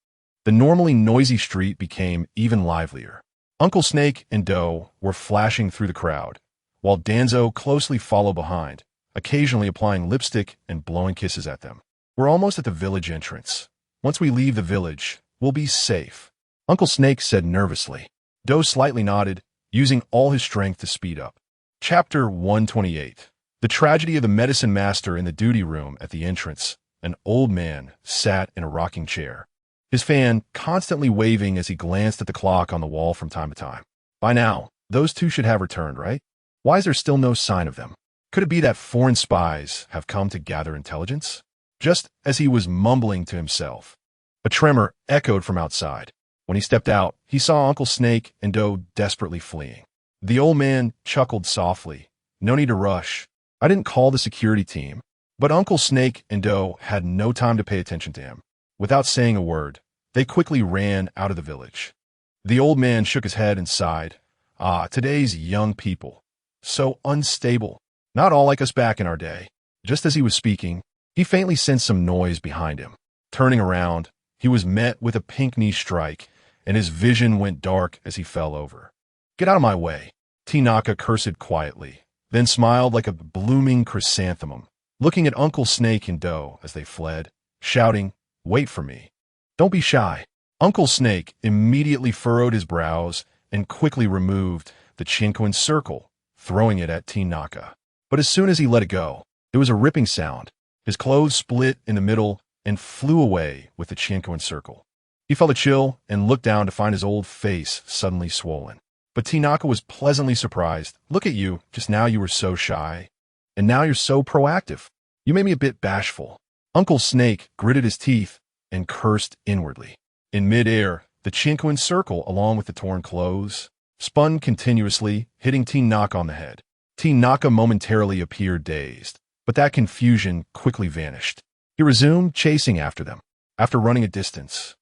The normally noisy street became even livelier. Uncle Snake and Do were flashing through the crowd, while Danzo closely followed behind, occasionally applying lipstick and blowing kisses at them. We're almost at the village entrance. Once we leave the village, we'll be safe, Uncle Snake said nervously. Do slightly nodded, using all his strength to speed up. Chapter 128. The tragedy of the medicine master in the duty room at the entrance. An old man sat in a rocking chair, his fan constantly waving as he glanced at the clock on the wall from time to time. By now, those 2 should have returned, right? Why is there still no sign of them? Could it be that foreign spies have come to gather intelligence? Just as he was mumbling to himself, a tremor echoed from outside. When he stepped out, he saw Uncle Snake and Do desperately fleeing. The old man chuckled softly. No need to rush. I didn't call the security team. But Uncle Snake and Do had no time to pay attention to him. Without saying a word, they quickly ran out of the village. The old man shook his head and sighed. Today's young people. So unstable. Not all like us back in our day. Just as he was speaking, he faintly sensed some noise behind him. Turning around, he was met with a pink knee strike, and his vision went dark as he fell over. Get out of my way, Tinaka cursed quietly, then smiled like a blooming chrysanthemum, looking at Uncle Snake and Do as they fled, shouting, Wait for me. Don't be shy. Uncle Snake immediately furrowed his brows and quickly removed the Chinquin circle, throwing it at Tinaka. But as soon as he let it go, there was a ripping sound. His clothes split in the middle and flew away with the Chinquin circle. He felt a chill and looked down to find his old face suddenly swollen. But Tinaka was pleasantly surprised. Look at you, just now you were so shy. And now you're so proactive. You made me a bit bashful. Uncle Snake gritted his teeth and cursed inwardly. In midair, the Chinquin circle, along with the torn clothes, spun continuously, hitting Tinaka on the head. Tinaka momentarily appeared dazed, but that confusion quickly vanished. He resumed chasing after them. After running a distance,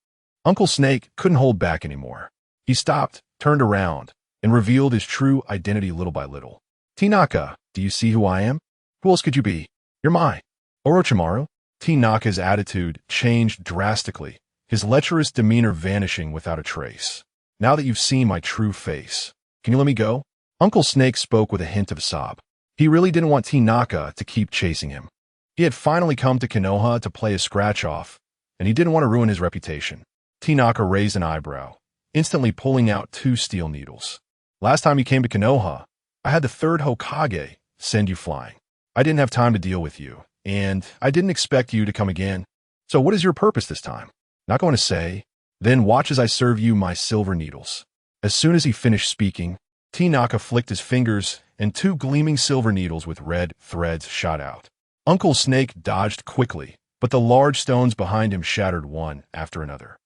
Uncle Snake couldn't hold back anymore. He stopped, turned around, and revealed his true identity little by little. Tinaka, do you see who I am? Who else could you be? You're my Orochimaru? Naka's attitude changed drastically, his lecherous demeanor vanishing without a trace. Now that you've seen my true face, can you let me go? Uncle Snake spoke with a hint of a sob. He really didn't want Naka to keep chasing him. He had finally come to Konoha to play a scratch-off, and he didn't want to ruin his reputation. Naka raised an eyebrow, instantly pulling out 2 steel needles. Last time you came to Konoha, I had the 3rd Hokage send you flying. I didn't have time to deal with you, and I didn't expect you to come again. So what is your purpose this time? Not going to say. Then watch as I serve you my silver needles. As soon as he finished speaking, Naka flicked his fingers, and 2 gleaming silver needles with red threads shot out. Uncle Snake dodged quickly, but the large stones behind him shattered one after another.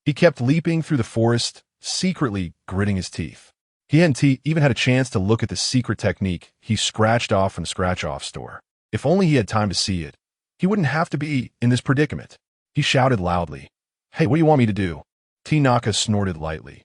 He kept leaping through the forest, secretly gritting his teeth. He hadn't even had a chance to look at the secret technique he scratched off from the scratch-off store. If only he had time to see it, he wouldn't have to be in this predicament. He shouted loudly, "Hey, what do you want me to do?" Naka snorted lightly.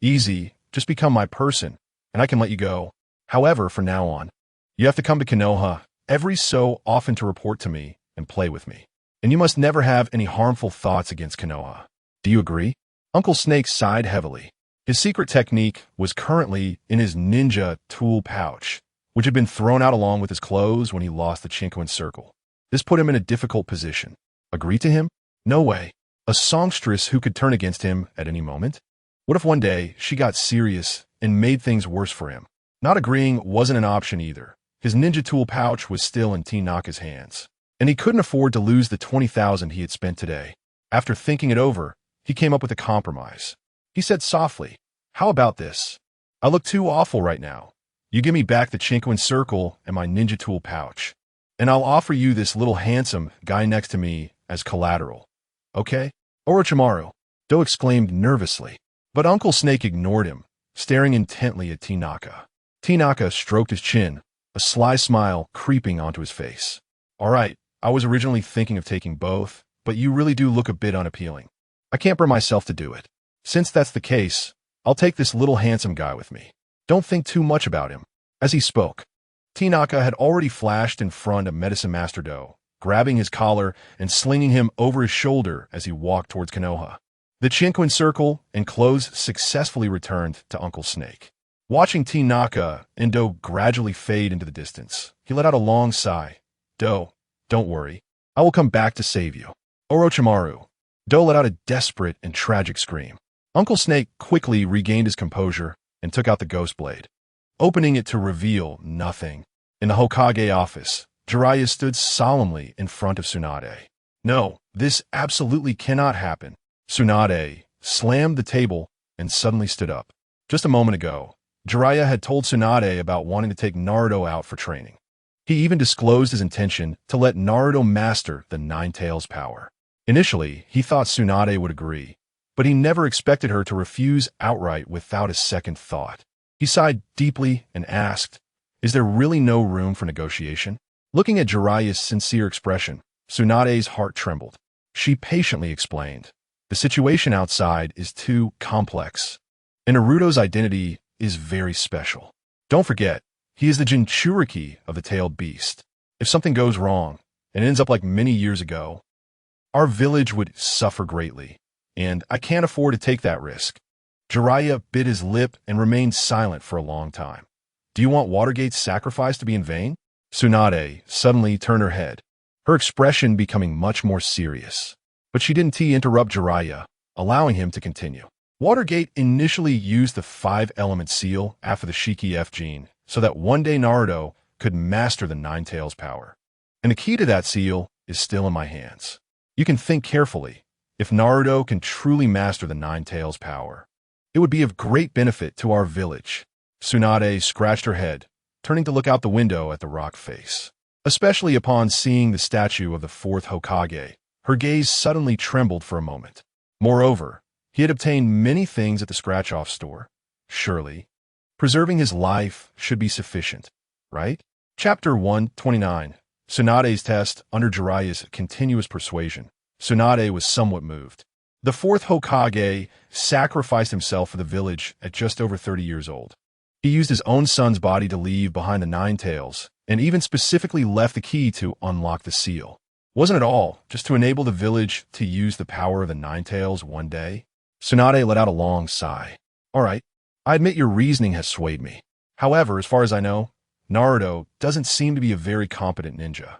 "Easy, just become my person, and I can let you go. However, from now on, you have to come to Konoha every so often to report to me and play with me. And you must never have any harmful thoughts against Konoha. Do you agree?" Uncle Snake sighed heavily. His secret technique was currently in his ninja tool pouch, which had been thrown out along with his clothes when he lost the Chinquin Circle. This put him in a difficult position. Agree to him? No way. A songstress who could turn against him at any moment? What if one day she got serious and made things worse for him? Not agreeing wasn't an option either. His ninja tool pouch was still in Naka's hands, and he couldn't afford to lose the 20,000 he had spent today. After thinking it over, he came up with a compromise. He said softly, "How about this? I look too awful right now. You give me back the Chinquin Circle and my ninja tool pouch, and I'll offer you this little handsome guy next to me as collateral. Okay?" "Orochimaru," Do exclaimed nervously, but Uncle Snake ignored him, staring intently at Naka. Naka stroked his chin, a sly smile creeping onto his face. "All right, I was originally thinking of taking both, but you really do look a bit unappealing. I can't bring myself to do it. Since that's the case, I'll take this little handsome guy with me. Don't think too much about him." As he spoke, Naka had already flashed in front of Medicine Master Do, grabbing his collar and slinging him over his shoulder as he walked towards Konoha. The Chinquin Circle and clothes successfully returned to Uncle Snake. Watching Naka and Do gradually fade into the distance, he let out a long sigh. "Do, don't worry. I will come back to save you." "Orochimaru." Do let out a desperate and tragic scream. Uncle Snake quickly regained his composure and took out the ghost blade, opening it to reveal nothing. In the Hokage office, Jiraiya stood solemnly in front of Tsunade. "No, this absolutely cannot happen." Tsunade slammed the table and suddenly stood up. Just a moment ago, Jiraiya had told Tsunade about wanting to take Naruto out for training. He even disclosed his intention to let Naruto master the Nine Tails power. Initially, he thought Tsunade would agree, but he never expected her to refuse outright without a second thought. He sighed deeply and asked, "Is there really no room for negotiation?" Looking at Jiraiya's sincere expression, Tsunade's heart trembled. She patiently explained, "The situation outside is too complex, and Naruto's identity is very special. Don't forget, he is the Jinchuriki of the tailed beast. If something goes wrong, and ends up like many years ago, our village would suffer greatly, and I can't afford to take that risk." Jiraiya bit his lip and remained silent for a long time. "Do you want Watergate's sacrifice to be in vain?" Tsunade suddenly turned her head, her expression becoming much more serious. But she didn't interrupt Jiraiya, allowing him to continue. "Watergate initially used the 5-element seal after the Shiki F gene so that one day Naruto could master the Nine Tails power. And the key to that seal is still in my hands. You can think carefully. If Naruto can truly master the Nine Tails power, it would be of great benefit to our village." Tsunade scratched her head, turning to look out the window at the rock face. Especially upon seeing the statue of the 4th Hokage, her gaze suddenly trembled for a moment. Moreover, he had obtained many things at the scratch-off store. Surely, preserving his life should be sufficient, right? Chapter 129. Tsunade's test under Jiraiya's continuous persuasion. Tsunade was somewhat moved. The 4th Hokage sacrificed himself for the village at just over 30 years old. He used his own son's body to leave behind the Nine Tails and even specifically left the key to unlock the seal. Wasn't it all just to enable the village to use the power of the Nine Tails one day? Tsunade let out a long sigh. All right, I admit your reasoning has swayed me. However, as far as I know, Naruto doesn't seem to be a very competent ninja.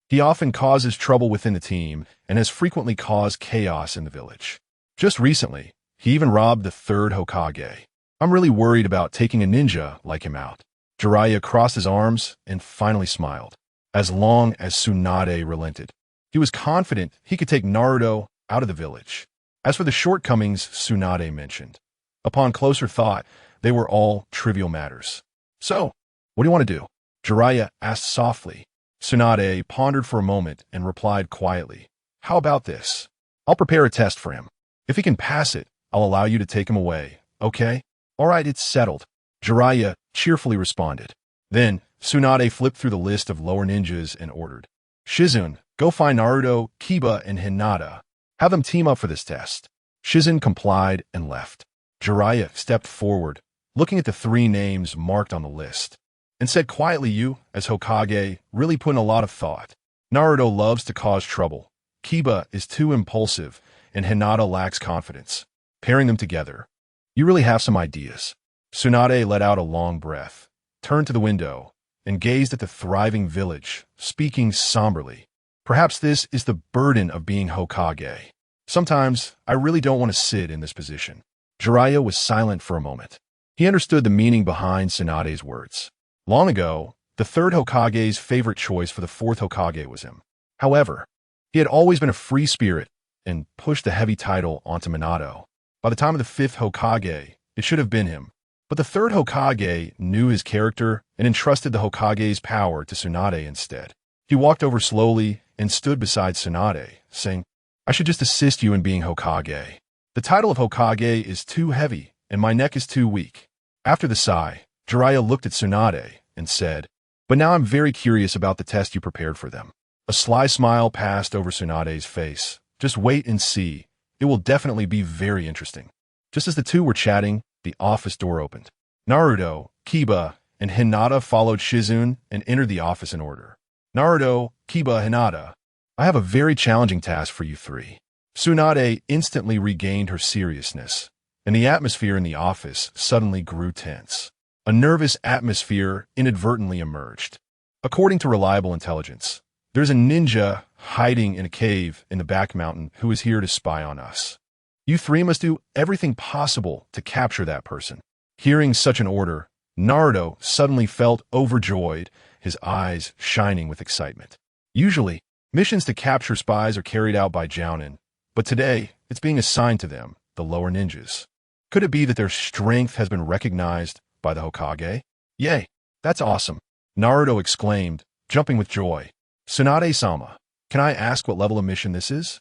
He often causes trouble within the team and has frequently caused chaos in the village. Just recently, he even robbed the third Hokage. I'm really worried about taking a ninja like him out. Jiraiya crossed his arms and finally smiled. As long as Tsunade relented, he was confident he could take Naruto out of the village. As for the shortcomings Tsunade mentioned, upon closer thought, they were all trivial matters. So, what do you want to do? Jiraiya asked softly. Tsunade pondered for a moment and replied quietly, How about this? I'll prepare a test for him. If he can pass it, I'll allow you to take him away, okay? All right, it's settled. Jiraiya cheerfully responded. Then, Tsunade flipped through the list of lower ninjas and ordered, Shizune, go find Naruto, Kiba, and Hinata. Have them team up for this test. Shizune complied and left. Jiraiya stepped forward, looking at the three names marked on the list, and said quietly, You, as Hokage, really put in a lot of thought. Naruto loves to cause trouble. Kiba is too impulsive, and Hinata lacks confidence. Pairing them together, you really have some ideas. Tsunade let out a long breath, turned to the window, and gazed at the thriving village, speaking somberly. Perhaps this is the burden of being Hokage. Sometimes I really don't want to sit in this position. Jiraiya was silent for a moment. He understood the meaning behind Tsunade's words. Long ago, the third Hokage's favorite choice for the fourth Hokage was him. However, he had always been a free spirit and pushed the heavy title onto Minato. By the time of the fifth Hokage, it should have been him. But the third Hokage knew his character and entrusted the Hokage's power to Tsunade instead. He walked over slowly and stood beside Tsunade, saying, I should just assist you in being Hokage. The title of Hokage is too heavy, and my neck is too weak. After the sigh, Jiraiya looked at Tsunade and said, But now I'm very curious about the test you prepared for them. A sly smile passed over Tsunade's face. Just wait and see. It will definitely be very interesting. Just as the two were chatting, the office door opened. Naruto, Kiba, and Hinata followed Shizune and entered the office in order. Naruto, Kiba, Hinata, I have a very challenging task for you three. Tsunade instantly regained her seriousness, and the atmosphere in the office suddenly grew tense. A nervous atmosphere inadvertently emerged. According to reliable intelligence, there's a ninja hiding in a cave in the back mountain who is here to spy on us. You three must do everything possible to capture that person. Hearing such an order, Naruto suddenly felt overjoyed, his eyes shining with excitement. Usually, missions to capture spies are carried out by Jounin, but today, it's being assigned to them, the lower ninjas. Could it be that their strength has been recognized by the Hokage? Yay, that's awesome, Naruto exclaimed, jumping with joy. Tsunade-sama, can I ask what level of mission this is?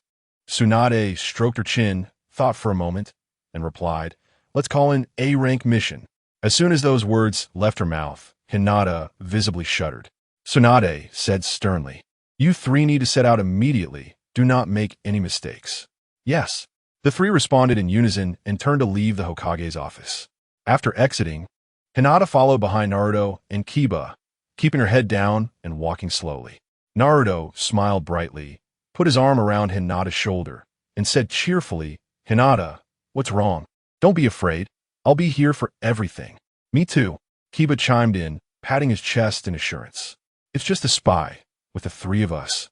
Tsunade stroked her chin, thought for a moment, and replied, Let's call an A-rank mission. As soon as those words left her mouth, Hinata visibly shuddered. Tsunade said sternly, You three need to set out immediately. Do not make any mistakes. Yes. The three responded in unison and turned to leave the Hokage's office. After exiting, Hinata followed behind Naruto and Kiba, keeping her head down and walking slowly. Naruto smiled brightly, put his arm around Hinata's shoulder, and said cheerfully, Hinata, what's wrong? Don't be afraid. I'll be here for everything. Me too, Kiba chimed in, patting his chest in assurance. It's just a spy, with the three of us.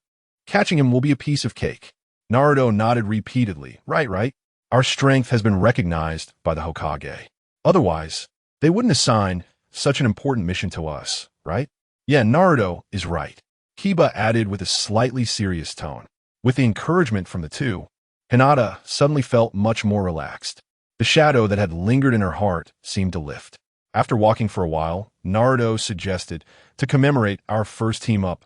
Catching him will be a piece of cake. Naruto nodded repeatedly. Right. Our strength has been recognized by the Hokage. Otherwise, they wouldn't assign such an important mission to us, right? Yeah, Naruto is right, Kiba added with a slightly serious tone. With the encouragement from the two, Hinata suddenly felt much more relaxed. The shadow that had lingered in her heart seemed to lift. After walking for a while, Naruto suggested, to commemorate our first team up,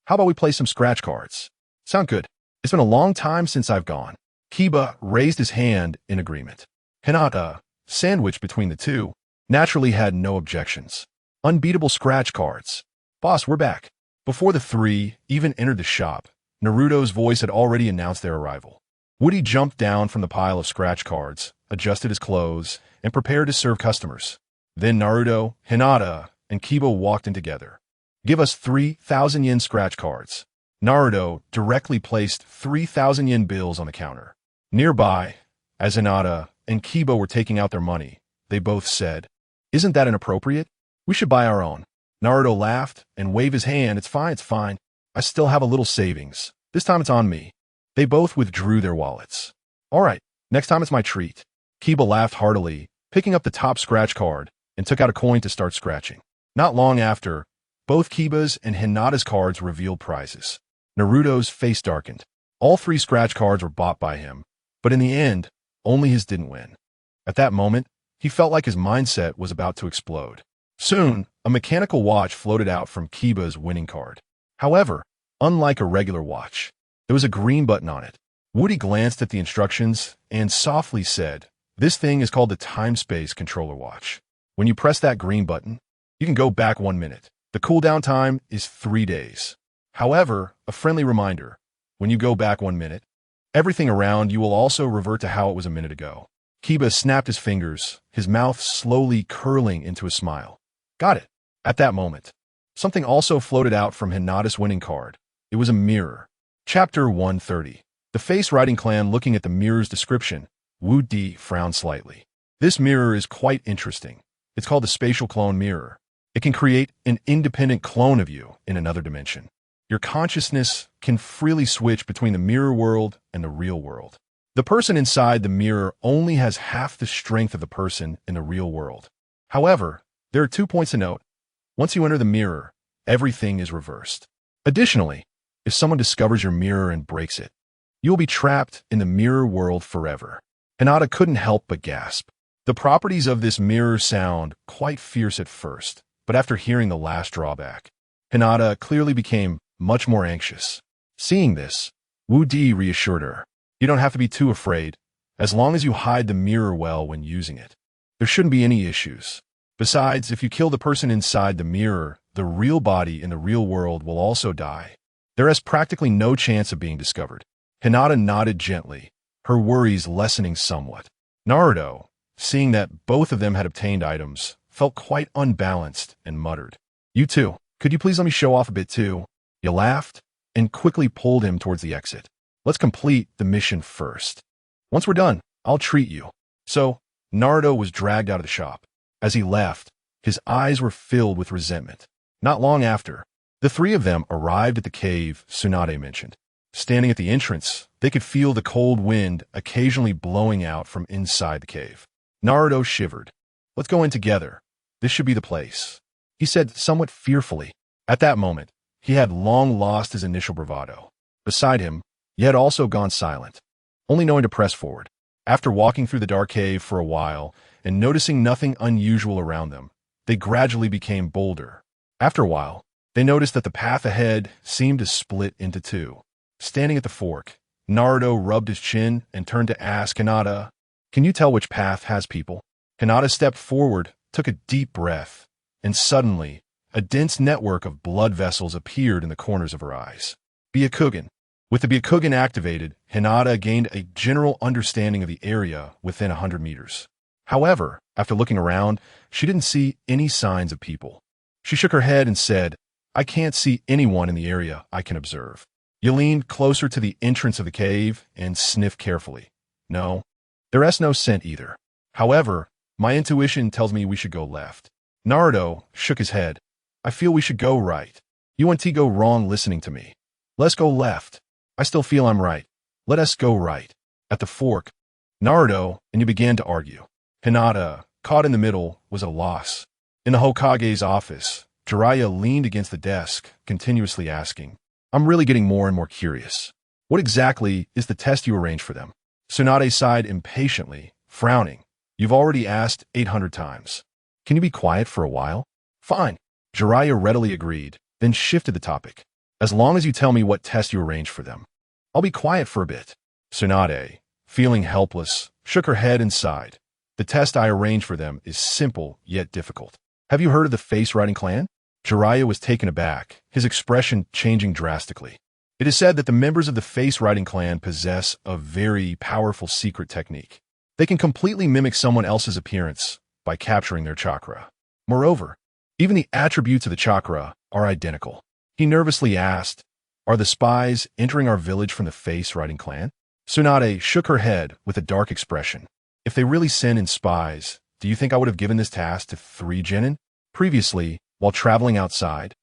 how about we play some scratch cards? Sound good. It's been a long time since I've gone. Kiba raised his hand in agreement. Hinata, sandwiched between the two, naturally had no objections. Unbeatable scratch cards. Boss, we're back. Before the three even entered the shop, Naruto's voice had already announced their arrival. Woody jumped down from the pile of scratch cards, adjusted his clothes, and prepared to serve customers. Then Naruto, Hinata, and Kiba walked in together. Give us 3,000 yen scratch cards. Naruto directly placed 3,000 yen bills on the counter. Nearby, as Hinata and Kiba were taking out their money, they both said, "Isn't that inappropriate? We should buy our own." Naruto laughed and waved his hand. It's fine. I still have a little savings. This time it's on me." They both withdrew their wallets. "All right, next time it's my treat." Kiba laughed heartily, picking up the top scratch card, and took out a coin to start scratching. Not long after, both Kiba's and Hinata's cards revealed prizes. Naruto's face darkened. All 3 scratch cards were bought by him, but in the end, only his didn't win. At that moment, he felt like his mindset was about to explode. Soon, a mechanical watch floated out from Kiba's winning card. However, unlike a regular watch, there was a green button on it. Woody glanced at the instructions and softly said, "This thing is called the time-space controller watch. When you press that green button, you can go back 1 minute. The cooldown time is 3 days. However, a friendly reminder, when you go back 1 minute, everything around you will also revert to how it was a minute ago." Kiba snapped his fingers, his mouth slowly curling into a smile. "Got it." At that moment, something also floated out from Hinata's winning card. It was a mirror. Chapter 130. The Face Writing Clan. Looking at the mirror's description, Woody frowned slightly. This mirror is quite interesting. It's called the Spatial Clone Mirror. It can create an independent clone of you in another dimension. Your consciousness can freely switch between the mirror world and the real world. The person inside the mirror only has half the strength of the person in the real world. However, there are 2 points to note. Once you enter the mirror, everything is reversed. Additionally, if someone discovers your mirror and breaks it, you will be trapped in the mirror world forever. Hinata couldn't help but gasp. The properties of this mirror sound quite fierce at first, but after hearing the last drawback, Hinata clearly became much more anxious. Seeing this, Woody reassured her, "You don't have to be too afraid, as long as you hide the mirror well when using it. There shouldn't be any issues. Besides, if you kill the person inside the mirror, the real body in the real world will also die. There is practically no chance of being discovered." Hinata nodded gently, her worries lessening somewhat. Naruto, seeing that both of them had obtained items, felt quite unbalanced and muttered, "You too. Could you please let me show off a bit too?" He laughed and quickly pulled him towards the exit. "Let's complete the mission first. Once we're done, I'll treat you." So, Naruto was dragged out of the shop. As he left, his eyes were filled with resentment. Not long after, the 3 of them arrived at the cave Tsunade mentioned. Standing at the entrance, they could feel the cold wind occasionally blowing out from inside the cave. Naruto shivered. "Let's go in together. This should be the place," he said somewhat fearfully. At that moment, he had long lost his initial bravado. Beside him, he had also gone silent, only knowing to press forward. After walking through the dark cave for a while and noticing nothing unusual around them, they gradually became bolder. After a while, they noticed that the path ahead seemed to split into 2. Standing at the fork, Naruto rubbed his chin and turned to ask Hinata, "Can you tell which path has people?" Hinata stepped forward, took a deep breath, and suddenly, a dense network of blood vessels appeared in the corners of her eyes. Byakugan. With the Byakugan activated, Hinata gained a general understanding of the area within 100 meters. However, after looking around, she didn't see any signs of people. She shook her head and said, "I can't see anyone in the area I can observe." You leaned closer to the entrance of the cave and sniffed carefully. "No, there is no scent either. However, my intuition tells me we should go left." Naruto shook his head. "I feel we should go right. You and T go wrong listening to me. Let's go left. I still feel I'm right. Let us go right." At the fork, Naruto and you began to argue. Hinata, caught in the middle, was at a loss. In the Hokage's office, Jiraiya leaned against the desk, continuously asking, "I'm really getting more and more curious. What exactly is the test you arranged for them?" Tsunade sighed impatiently, frowning. "You've already asked 800 times. Can you be quiet for a while?" "Fine." Jiraiya readily agreed, then shifted the topic. "As long as you tell me what test you arranged for them, I'll be quiet for a bit." Tsunade, feeling helpless, shook her head and sighed. "The test I arranged for them is simple yet difficult. Have you heard of the Face Writing Clan?" Jiraiya was taken aback, his expression changing drastically. "It is said that the members of the Face Writing Clan possess a very powerful secret technique. They can completely mimic someone else's appearance by capturing their chakra. Moreover, Even the attributes of the chakra are identical. He nervously asked, "Are the spies entering our village from the face riding clan?" Tsunade shook her head with a dark expression. "If they really send in spies, do you think I would have given this task to 3 genin? Previously, while traveling outside,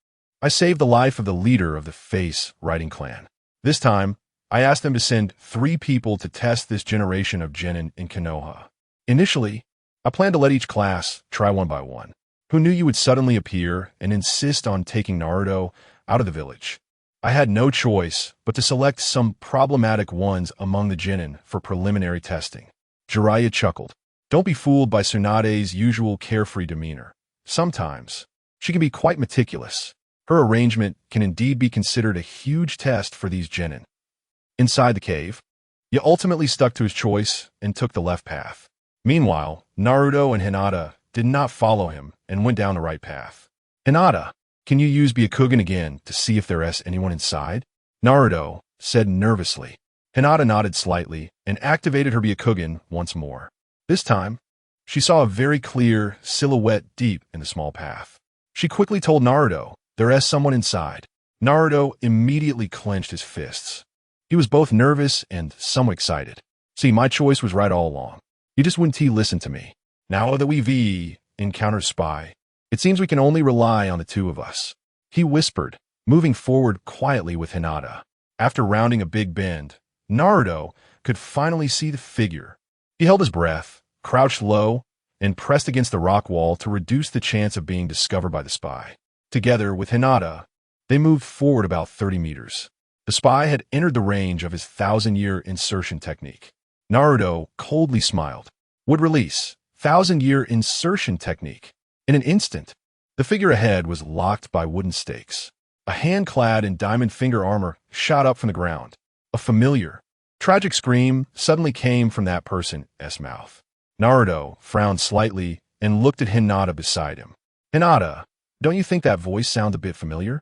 I saved the life of the leader of the face riding clan. This time, I asked them to send 3 people to test this generation of genin in Konoha. Initially, I planned to let each class try one by one. Who knew you would suddenly appear and insist on taking Naruto out of the village? I had no choice but to select some problematic ones among the genin for preliminary testing." Jiraiya chuckled. Don't be fooled by Tsunade's usual carefree demeanor. Sometimes, she can be quite meticulous. Her arrangement can indeed be considered a huge test for these genin. Inside the cave, he ultimately stuck to his choice and took the left path. Meanwhile, Naruto and Hinata did not follow him and went down the right path. "Hinata, can you use Byakugan again to see if there is anyone inside?" Naruto said nervously. Hinata nodded slightly and activated her Byakugan once more. This time, she saw a very clear silhouette deep in the small path. She quickly told Naruto there is someone inside. Naruto immediately clenched his fists. He was both nervous and somewhat excited. "See, my choice was right all along. You just wouldn't listen to me. Now that we've encountered spy, it seems we can only rely on the 2 of us," he whispered, moving forward quietly with Hinata. After rounding a big bend, Naruto could finally see the figure. He held his breath, crouched low, and pressed against the rock wall to reduce the chance of being discovered by the spy. Together with Hinata, they moved forward about 30 meters. The spy had entered the range of his 1,000-year insertion technique. Naruto coldly smiled. Would release 1,000-year insertion technique. In an instant, the figure ahead was locked by wooden stakes. A hand clad in diamond finger armor shot up from the ground. A familiar, tragic scream suddenly came from that person's mouth. Naruto frowned slightly and looked at Hinata beside him. "Hinata, don't you think that voice sounds a bit familiar?"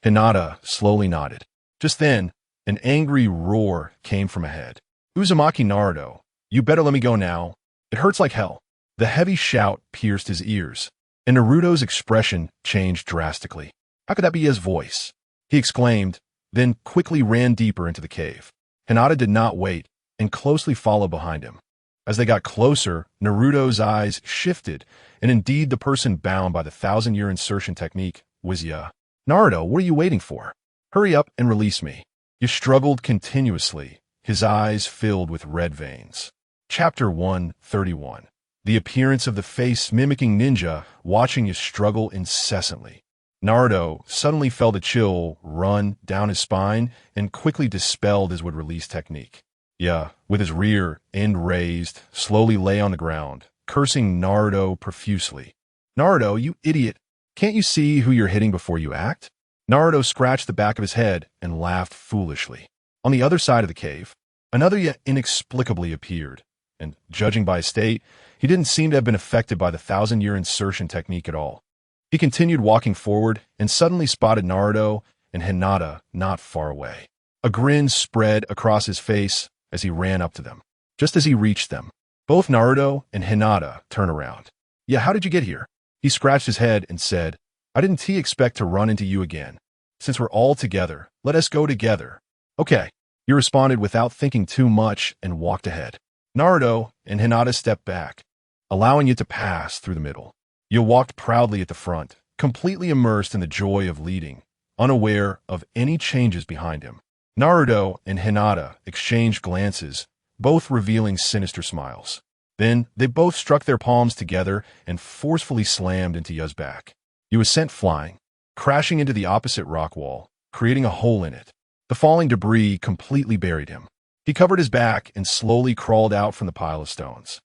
Hinata slowly nodded. Just then, an angry roar came from ahead. "Uzumaki Naruto, you better let me go now. It hurts like hell." The heavy shout pierced his ears, and Naruto's expression changed drastically. How could that be his voice? He exclaimed, then quickly ran deeper into the cave. Hinata did not wait and closely followed behind him. As they got closer, Naruto's eyes shifted, and indeed the person bound by the 1,000-year insertion technique was Ya. "Naruto, what are you waiting for? Hurry up and release me." He struggled continuously, his eyes filled with red veins. Chapter 131. The appearance of the face-mimicking ninja watching you struggle incessantly. Naruto suddenly felt a chill run down his spine and quickly dispelled his would-release technique. Ya, with his rear end raised, slowly lay on the ground, cursing Naruto profusely. "Naruto, you idiot! Can't you see who you're hitting before you act?" Naruto scratched the back of his head and laughed foolishly. On the other side of the cave, another Ya inexplicably appeared, and judging by his state, he didn't seem to have been affected by the 1,000-year insertion technique at all. He continued walking forward and suddenly spotted Naruto and Hinata not far away. A grin spread across his face as he ran up to them. Just as he reached them, both Naruto and Hinata turned around. "Yeah, how did you get here?" He scratched his head and said, "I didn't expect to run into you again. Since we're all together, let us go together." "Okay," he responded without thinking too much and walked ahead. Naruto and Hinata stepped back, allowing you to pass through the middle. You walked proudly at the front, completely immersed in the joy of leading, unaware of any changes behind him. Naruto and Hinata exchanged glances, both revealing sinister smiles. Then they both struck their palms together and forcefully slammed into Ya's back. He was sent flying, crashing into the opposite rock wall, creating a hole in it. The falling debris completely buried him. He covered his back and slowly crawled out from the pile of stones.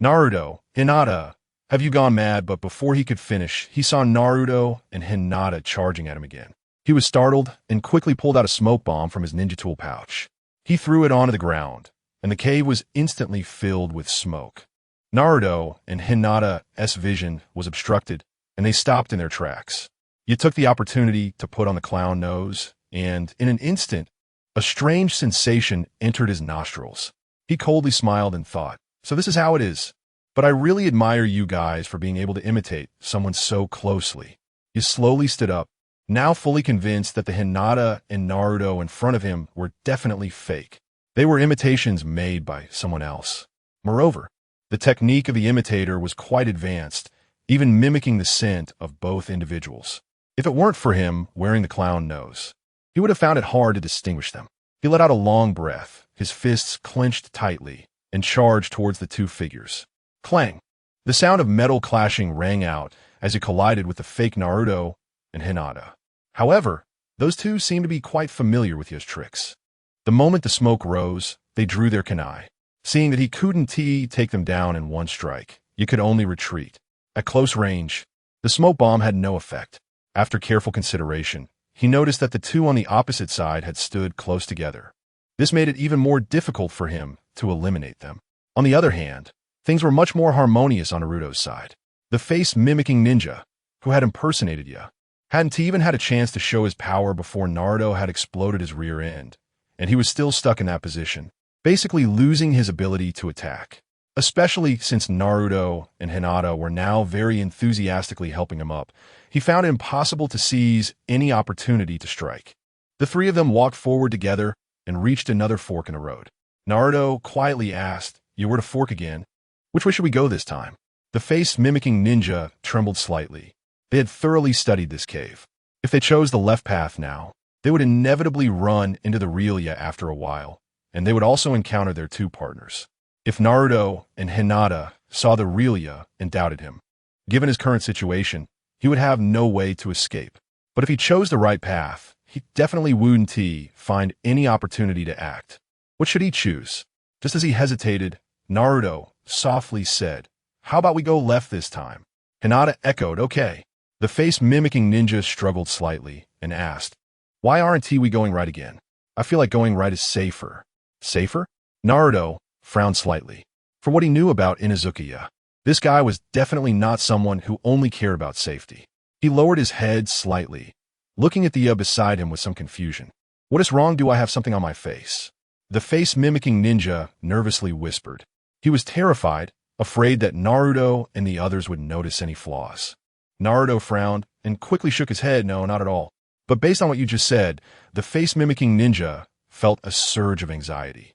"Naruto, Hinata, have you gone mad?" But before he could finish, he saw Naruto and Hinata charging at him again. He was startled and quickly pulled out a smoke bomb from his ninja tool pouch. He threw it onto the ground, and the cave was instantly filled with smoke. Naruto and Hinata's vision was obstructed, and they stopped in their tracks. You took the opportunity to put on the clown nose, and in an instant, a strange sensation entered his nostrils. He coldly smiled and thought, "So this is how it is. But I really admire you guys for being able to imitate someone so closely." He slowly stood up, now fully convinced that the Hinata and Naruto in front of him were definitely fake. They were imitations made by someone else. Moreover, the technique of the imitator was quite advanced, even mimicking the scent of both individuals. If it weren't for him wearing the clown nose, he would have found it hard to distinguish them. He let out a long breath, his fists clenched tightly, and charged towards the two figures. Clang! The sound of metal clashing rang out as it collided with the fake Naruto and Hinata. However, those two seemed to be quite familiar with his tricks. The moment the smoke rose, they drew their kunai. Seeing that he couldn't take them down in one strike, you could only retreat. At close range, the smoke bomb had no effect. After careful consideration, he noticed that the two on the opposite side had stood close together. This made it even more difficult for him to eliminate them. On the other hand, things were much more harmonious on Naruto's side. The face-mimicking ninja, who had impersonated Ya, hadn't even had a chance to show his power before Naruto had exploded his rear end, and he was still stuck in that position, basically losing his ability to attack. Especially since Naruto and Hinata were now very enthusiastically helping him up, he found it impossible to seize any opportunity to strike. The three of them walked forward together and reached another fork in the road. Naruto quietly asked, "You were to fork again. Which way should we go this time?" The face-mimicking ninja trembled slightly. They had thoroughly studied this cave. If they chose the left path now, they would inevitably run into the real Ya after a while, and they would also encounter their two partners. If Naruto and Hinata saw the real Ya and doubted him, given his current situation, he would have no way to escape. But if he chose the right path, he definitely wouldn't find any opportunity to act. What should he choose? Just as he hesitated, Naruto softly said, "How about we go left this time?" Hinata echoed, "Okay." The face-mimicking ninja struggled slightly and asked, "Why aren't we going right again? I feel like going right is safer." Safer? Naruto frowned slightly. For what he knew about Inazuki, this guy was definitely not someone who only cared about safety. He lowered his head slightly, looking at the Ya beside him with some confusion. "What is wrong? Do I have something on my face?" The face-mimicking ninja nervously whispered. He was terrified, afraid that Naruto and the others would notice any flaws. Naruto frowned and quickly shook his head, "No, not at all." But based on what you just said, the face-mimicking ninja felt a surge of anxiety,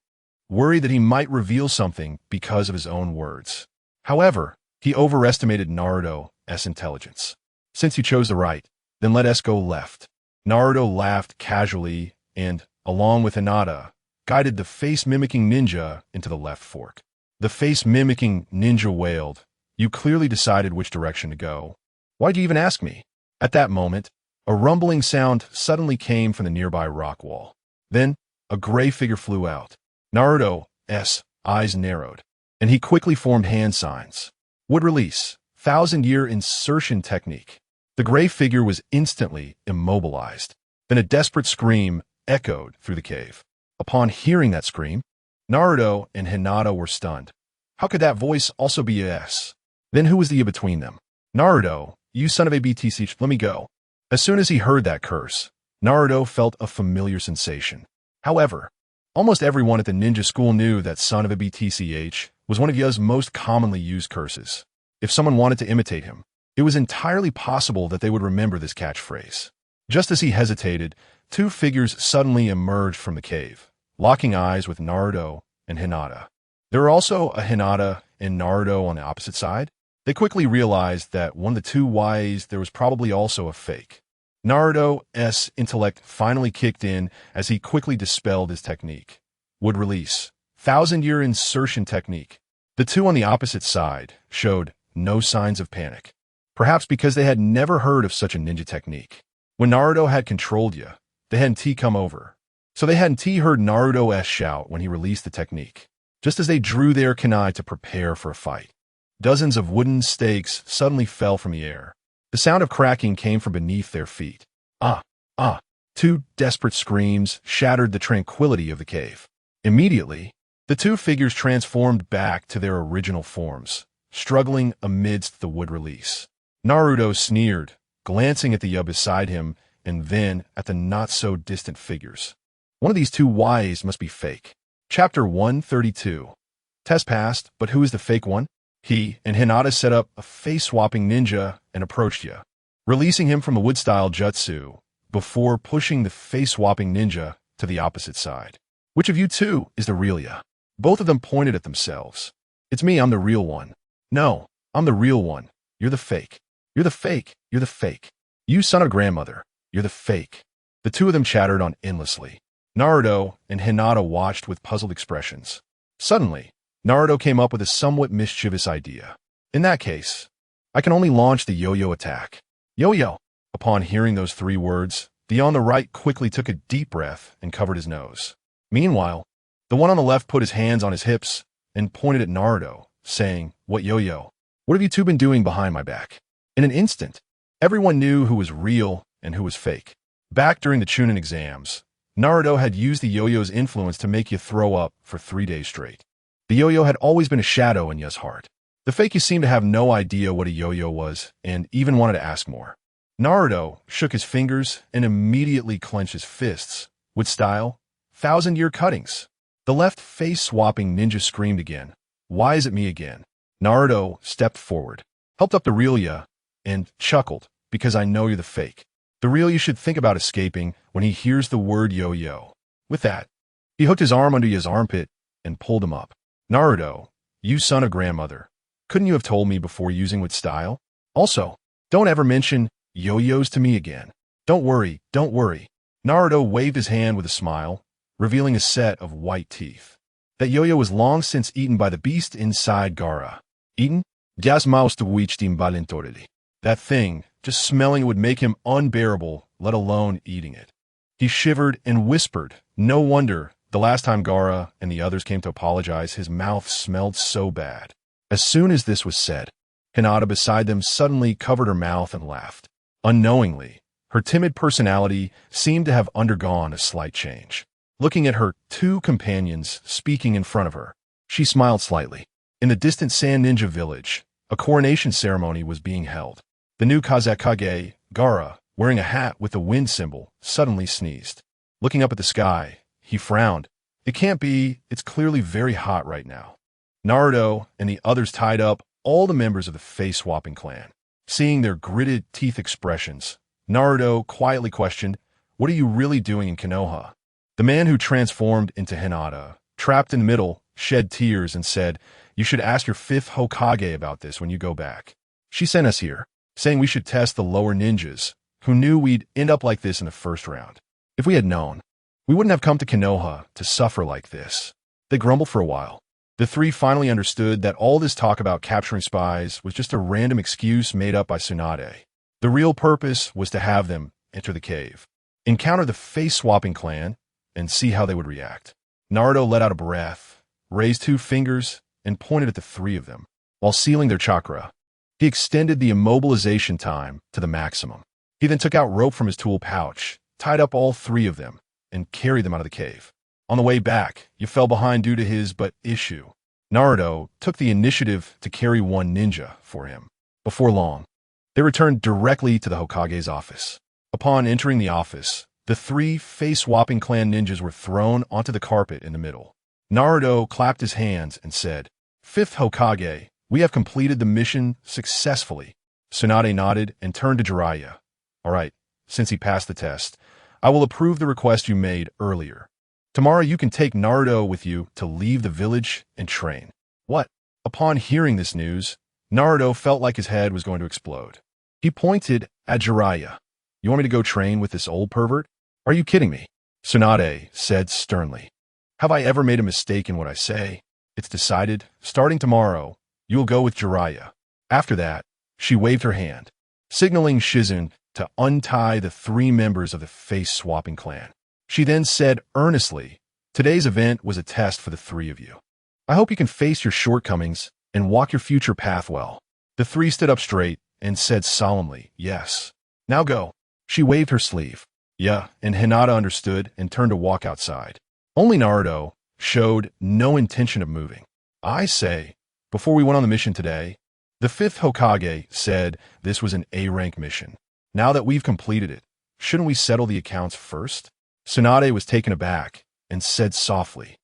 worried that he might reveal something because of his own words. However, he overestimated Naruto's intelligence. "Since you chose the right, then let us go left." Naruto laughed casually and, along with Hinata, guided the face-mimicking ninja into the left fork. The face-mimicking ninja wailed, "You clearly decided which direction to go. Why'd you even ask me?" At that moment, a rumbling sound suddenly came from the nearby rock wall. Then, a gray figure flew out. Naruto's eyes narrowed, and he quickly formed hand signs. Would release, 1,000-year insertion technique. The gray figure was instantly immobilized. Then a desperate scream echoed through the cave. Upon hearing that scream, Naruto and Hinata were stunned. How could that voice also be S? Then who was the Ya between them? "Naruto, you son of a BTC, let me go." As soon as he heard that curse, Naruto felt a familiar sensation. However, almost everyone at the ninja school knew that son of a BTCH was one of Ya's most commonly used curses. If someone wanted to imitate him, it was entirely possible that they would remember this catchphrase. Just as he hesitated, two figures suddenly emerged from the cave, locking eyes with Naruto and Hinata. There were also a Hinata and Naruto on the opposite side. They quickly realized that one of the two Ys there was probably also a fake. Naruto's intellect finally kicked in as he quickly dispelled his technique. Would release, 1,000-year insertion technique. The two on the opposite side showed no signs of panic, perhaps because they had never heard of such a ninja technique. When Naruto had controlled Ya, they hadn't come over, so they hadn't heard Naruto's shout when he released the technique. Just as they drew their kunai to prepare for a fight, dozens of wooden stakes suddenly fell from the air. The sound of cracking came from beneath their feet. Ah! Ah! Two desperate screams shattered the tranquility of the cave. Immediately, the two figures transformed back to their original forms, struggling amidst the wood release. Naruto sneered, glancing at the Ya beside him and then at the not-so-distant figures. One of these two Ys must be fake. Chapter 132. Test passed, but who is the fake one? He and Hinata set up a face-swapping ninja and approached Ya. releasing him from the wood-style jutsu before pushing the face-swapping ninja to the opposite side. Which of you two is the real ya? Both of them pointed at themselves. It's me, I'm the real one. No, I'm the real one. You're the fake. You're the fake. You're the fake. You son of grandmother. You're the fake. The two of them chattered on endlessly. Naruto and Hinata watched with puzzled expressions. Suddenly, Naruto came up with a somewhat mischievous idea. In that case, I can only launch the yo-yo attack. Yo-yo. Upon hearing those three words, the on the right quickly took a deep breath and covered his nose. Meanwhile, the one on the left put his hands on his hips and pointed at Naruto, saying, "What yo-yo? What have you two been doing behind my back?" In an instant, everyone knew who was real and who was fake. Back during the Chunin exams, Naruto had used the yo-yo's influence to make you throw up for 3 days straight. The yo-yo had always been a shadow in Ya's heart. The fake you seemed to have no idea what a yo-yo was and even wanted to ask more. Naruto shook his fingers and immediately clenched his fists with style, 1,000-year cuttings. The left face-swapping ninja screamed again. "Why is it me again?" Naruto stepped forward, helped up the real ya, and chuckled, "Because I know you're the fake. The real you should think about escaping when he hears the word yo-yo." With that, he hooked his arm under Ya's armpit and pulled him up. "Naruto, you son of grandmother, couldn't you have told me before using with style? Also, don't ever mention yo-yos to me again. Don't worry, don't worry." Naruto waved his hand with a smile, revealing a set of white teeth. That yo-yo was long since eaten by the beast inside Gaara. Eaten? Das Maus Valentorelli. That thing, just smelling it would make him unbearable, let alone eating it. He shivered and whispered. No wonder, the last time Gaara and the others came to apologize, his mouth smelled so bad. As soon as this was said, Hinata beside them suddenly covered her mouth and laughed. Unknowingly, her timid personality seemed to have undergone a slight change. Looking at her two companions speaking in front of her, she smiled slightly. In the distant Sand Ninja village, a coronation ceremony was being held. The new Kazekage, Gaara, wearing a hat with the wind symbol, suddenly sneezed. Looking up at the sky, he frowned. "It can't be, it's clearly very hot right now." Naruto and the others tied up all the members of the face-swapping clan. Seeing their gritted teeth expressions, Naruto quietly questioned, "What are you really doing in Konoha?" The man who transformed into Hinata, trapped in the middle, shed tears and said, "You should ask your fifth Hokage about this when you go back. She sent us here, saying we should test the lower ninjas, who knew we'd end up like this in the first round. If we had known, we wouldn't have come to Konoha to suffer like this." They grumbled for a while. The three finally understood that all this talk about capturing spies was just a random excuse made up by Tsunade. The real purpose was to have them enter the cave, encounter the face-swapping clan, and see how they would react. Naruto let out a breath, raised 2 fingers, and pointed at the 3 of them. While sealing their chakra, he extended the immobilization time to the maximum. He then took out rope from his tool pouch, tied up all 3 of them, and carried them out of the cave. On the way back, you fell behind due to his issue. Naruto took the initiative to carry one ninja for him. Before long, they returned directly to the Hokage's office. Upon entering the office, the 3 face-swapping clan ninjas were thrown onto the carpet in the middle. Naruto clapped his hands and said, "Fifth Hokage, we have completed the mission successfully." Tsunade nodded and turned to Jiraiya. "All right, since he passed the test, I will approve the request you made earlier. Tomorrow you can take Naruto with you to leave the village and train." What? Upon hearing this news, Naruto felt like his head was going to explode. He pointed at Jiraiya. "You want me to go train with this old pervert? Are you kidding me?" Tsunade said sternly. "Have I ever made a mistake in what I say? It's decided. Starting tomorrow, you will go with Jiraiya." After that, she waved her hand, signaling Shizun to untie the 3 members of the face-swapping clan. She then said earnestly, "Today's event was a test for the 3 of you. I hope you can face your shortcomings and walk your future path well." The 3 stood up straight and said solemnly, "Yes. Now go." She waved her sleeve. Yeah, and Hinata understood and turned to walk outside. Only Naruto showed no intention of moving. "I say, before we went on the mission today, the 5th Hokage said this was an A-rank mission. Now that we've completed it, shouldn't we settle the accounts first?" Tsunade was taken aback and said softly,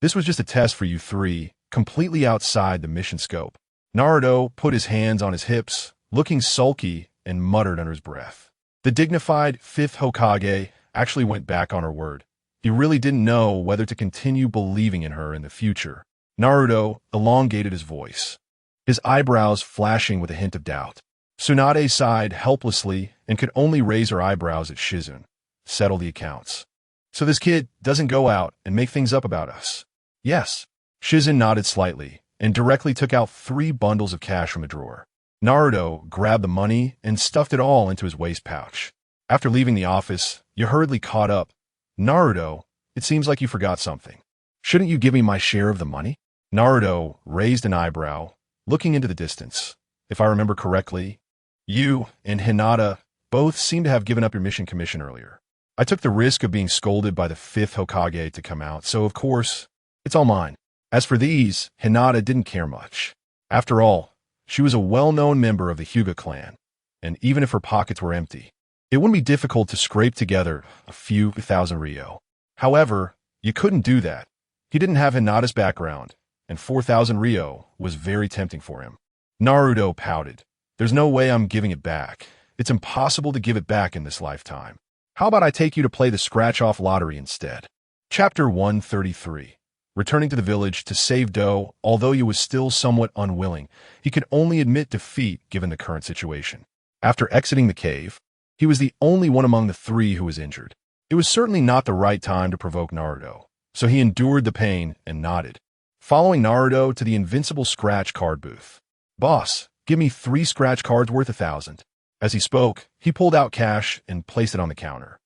"This was just a test for you 3, completely outside the mission scope." Naruto put his hands on his hips, looking sulky and muttered under his breath. The dignified fifth Hokage actually went back on her word. He really didn't know whether to continue believing in her in the future. Naruto elongated his voice, his eyebrows flashing with a hint of doubt. Tsunade sighed helplessly and could only raise her eyebrows at Shizune. Settle the accounts. So this kid doesn't go out and make things up about us. Yes. Shizune nodded slightly and directly took out 3 bundles of cash from a drawer. Naruto grabbed the money and stuffed it all into his waist pouch. After leaving the office, you hurriedly caught up. Naruto, it seems like you forgot something. Shouldn't you give me my share of the money? Naruto raised an eyebrow, looking into the distance. If I remember correctly, you and Hinata both seem to have given up your mission commission earlier. I took the risk of being scolded by the 5th Hokage to come out, so of course, it's all mine. As for these, Hinata didn't care much. After all, she was a well-known member of the Hyuga clan, and even if her pockets were empty, it wouldn't be difficult to scrape together a few thousand ryo. However, you couldn't do that. He didn't have Hinata's background, and 4,000 ryo was very tempting for him. Naruto pouted. There's no way I'm giving it back. It's impossible to give it back in this lifetime. How about I take you to play the scratch-off lottery instead? Chapter 133. Returning to the village to save Do, although he was still somewhat unwilling, he could only admit defeat given the current situation. After exiting the cave, he was the only one among the 3 who was injured. It was certainly not the right time to provoke Naruto, so he endured the pain and nodded, following Naruto to the invincible scratch card booth. Boss, give me 3 scratch cards worth 1,000. As he spoke, he pulled out cash and placed it on the counter.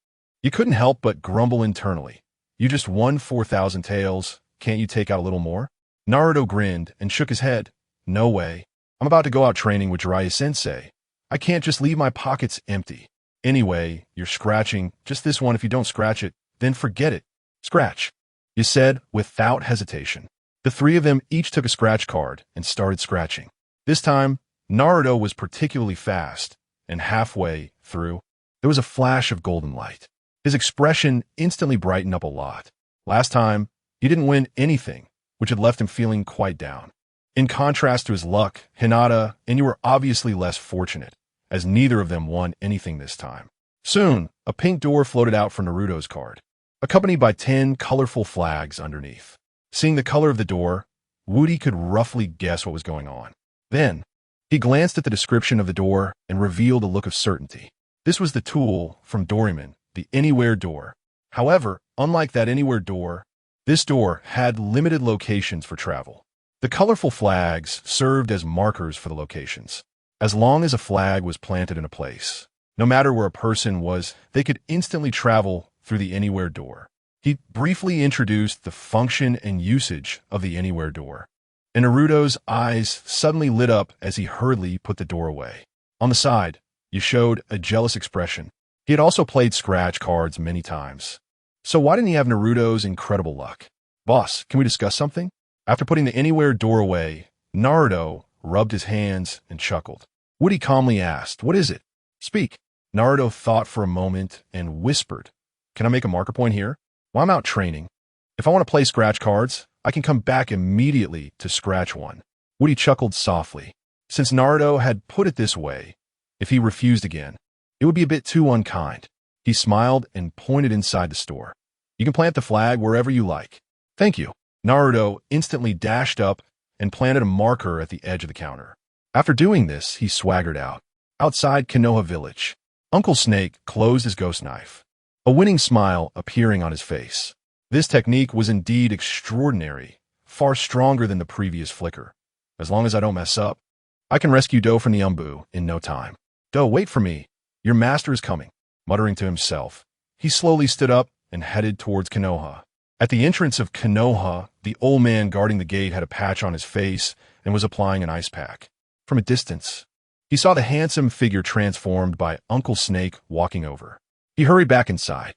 You couldn't help but grumble internally. You just won 4,000 taels. Can't you take out a little more? Naruto grinned and shook his head. No way. I'm about to go out training with Jiraiya-sensei. I can't just leave my pockets empty. Anyway, you're scratching just this one. If you don't scratch it, then forget it. Scratch, you said without hesitation. The 3 of them each took a scratch card and started scratching. This time, Naruto was particularly fast, and halfway through, there was a flash of golden light. His expression instantly brightened up a lot. Last time, he didn't win anything, which had left him feeling quite down. In contrast to his luck, Hinata and you were obviously less fortunate, as neither of them won anything this time. Soon, a pink door floated out for Naruto's card, accompanied by 10 colorful flags underneath. Seeing the color of the door, Woody could roughly guess what was going on. Then, he glanced at the description of the door and revealed a look of certainty. This was the tool from Doraemon, the Anywhere door. However, unlike that Anywhere door, this door had limited locations for travel. The colorful flags served as markers for the locations. As long as a flag was planted in a place, no matter where a person was, they could instantly travel through the Anywhere door. He briefly introduced the function and usage of the Anywhere door, and Naruto's eyes suddenly lit up as he hurriedly put the door away. On the side, you showed a jealous expression. He had also played scratch cards many times. So why didn't he have Naruto's incredible luck? Boss, can we discuss something? After putting the Anywhere door away, Naruto rubbed his hands and chuckled. Woody calmly asked, what is it? Speak. Naruto thought for a moment and whispered, can I make a marker point here? While I'm out training, if I want to play scratch cards, I can come back immediately to scratch one. Woody chuckled softly. Since Naruto had put it this way, if he refused again, it would be a bit too unkind. He smiled and pointed inside the store. You can plant the flag wherever you like. Thank you. Naruto instantly dashed up and planted a marker at the edge of the counter. After doing this, he swaggered out. Outside Konoha village, Uncle Snake closed his ghost knife, a winning smile appearing on his face. This technique was indeed extraordinary, far stronger than the previous flicker. As long as I don't mess up, I can rescue Do from the Umbu in no time. Do, wait for me. Your master is coming. Muttering to himself, he slowly stood up and headed towards Konoha. At the entrance of Konoha, the old man guarding the gate had a patch on his face and was applying an ice pack. From a distance, he saw the handsome figure transformed by Uncle Snake walking over. He hurried back inside.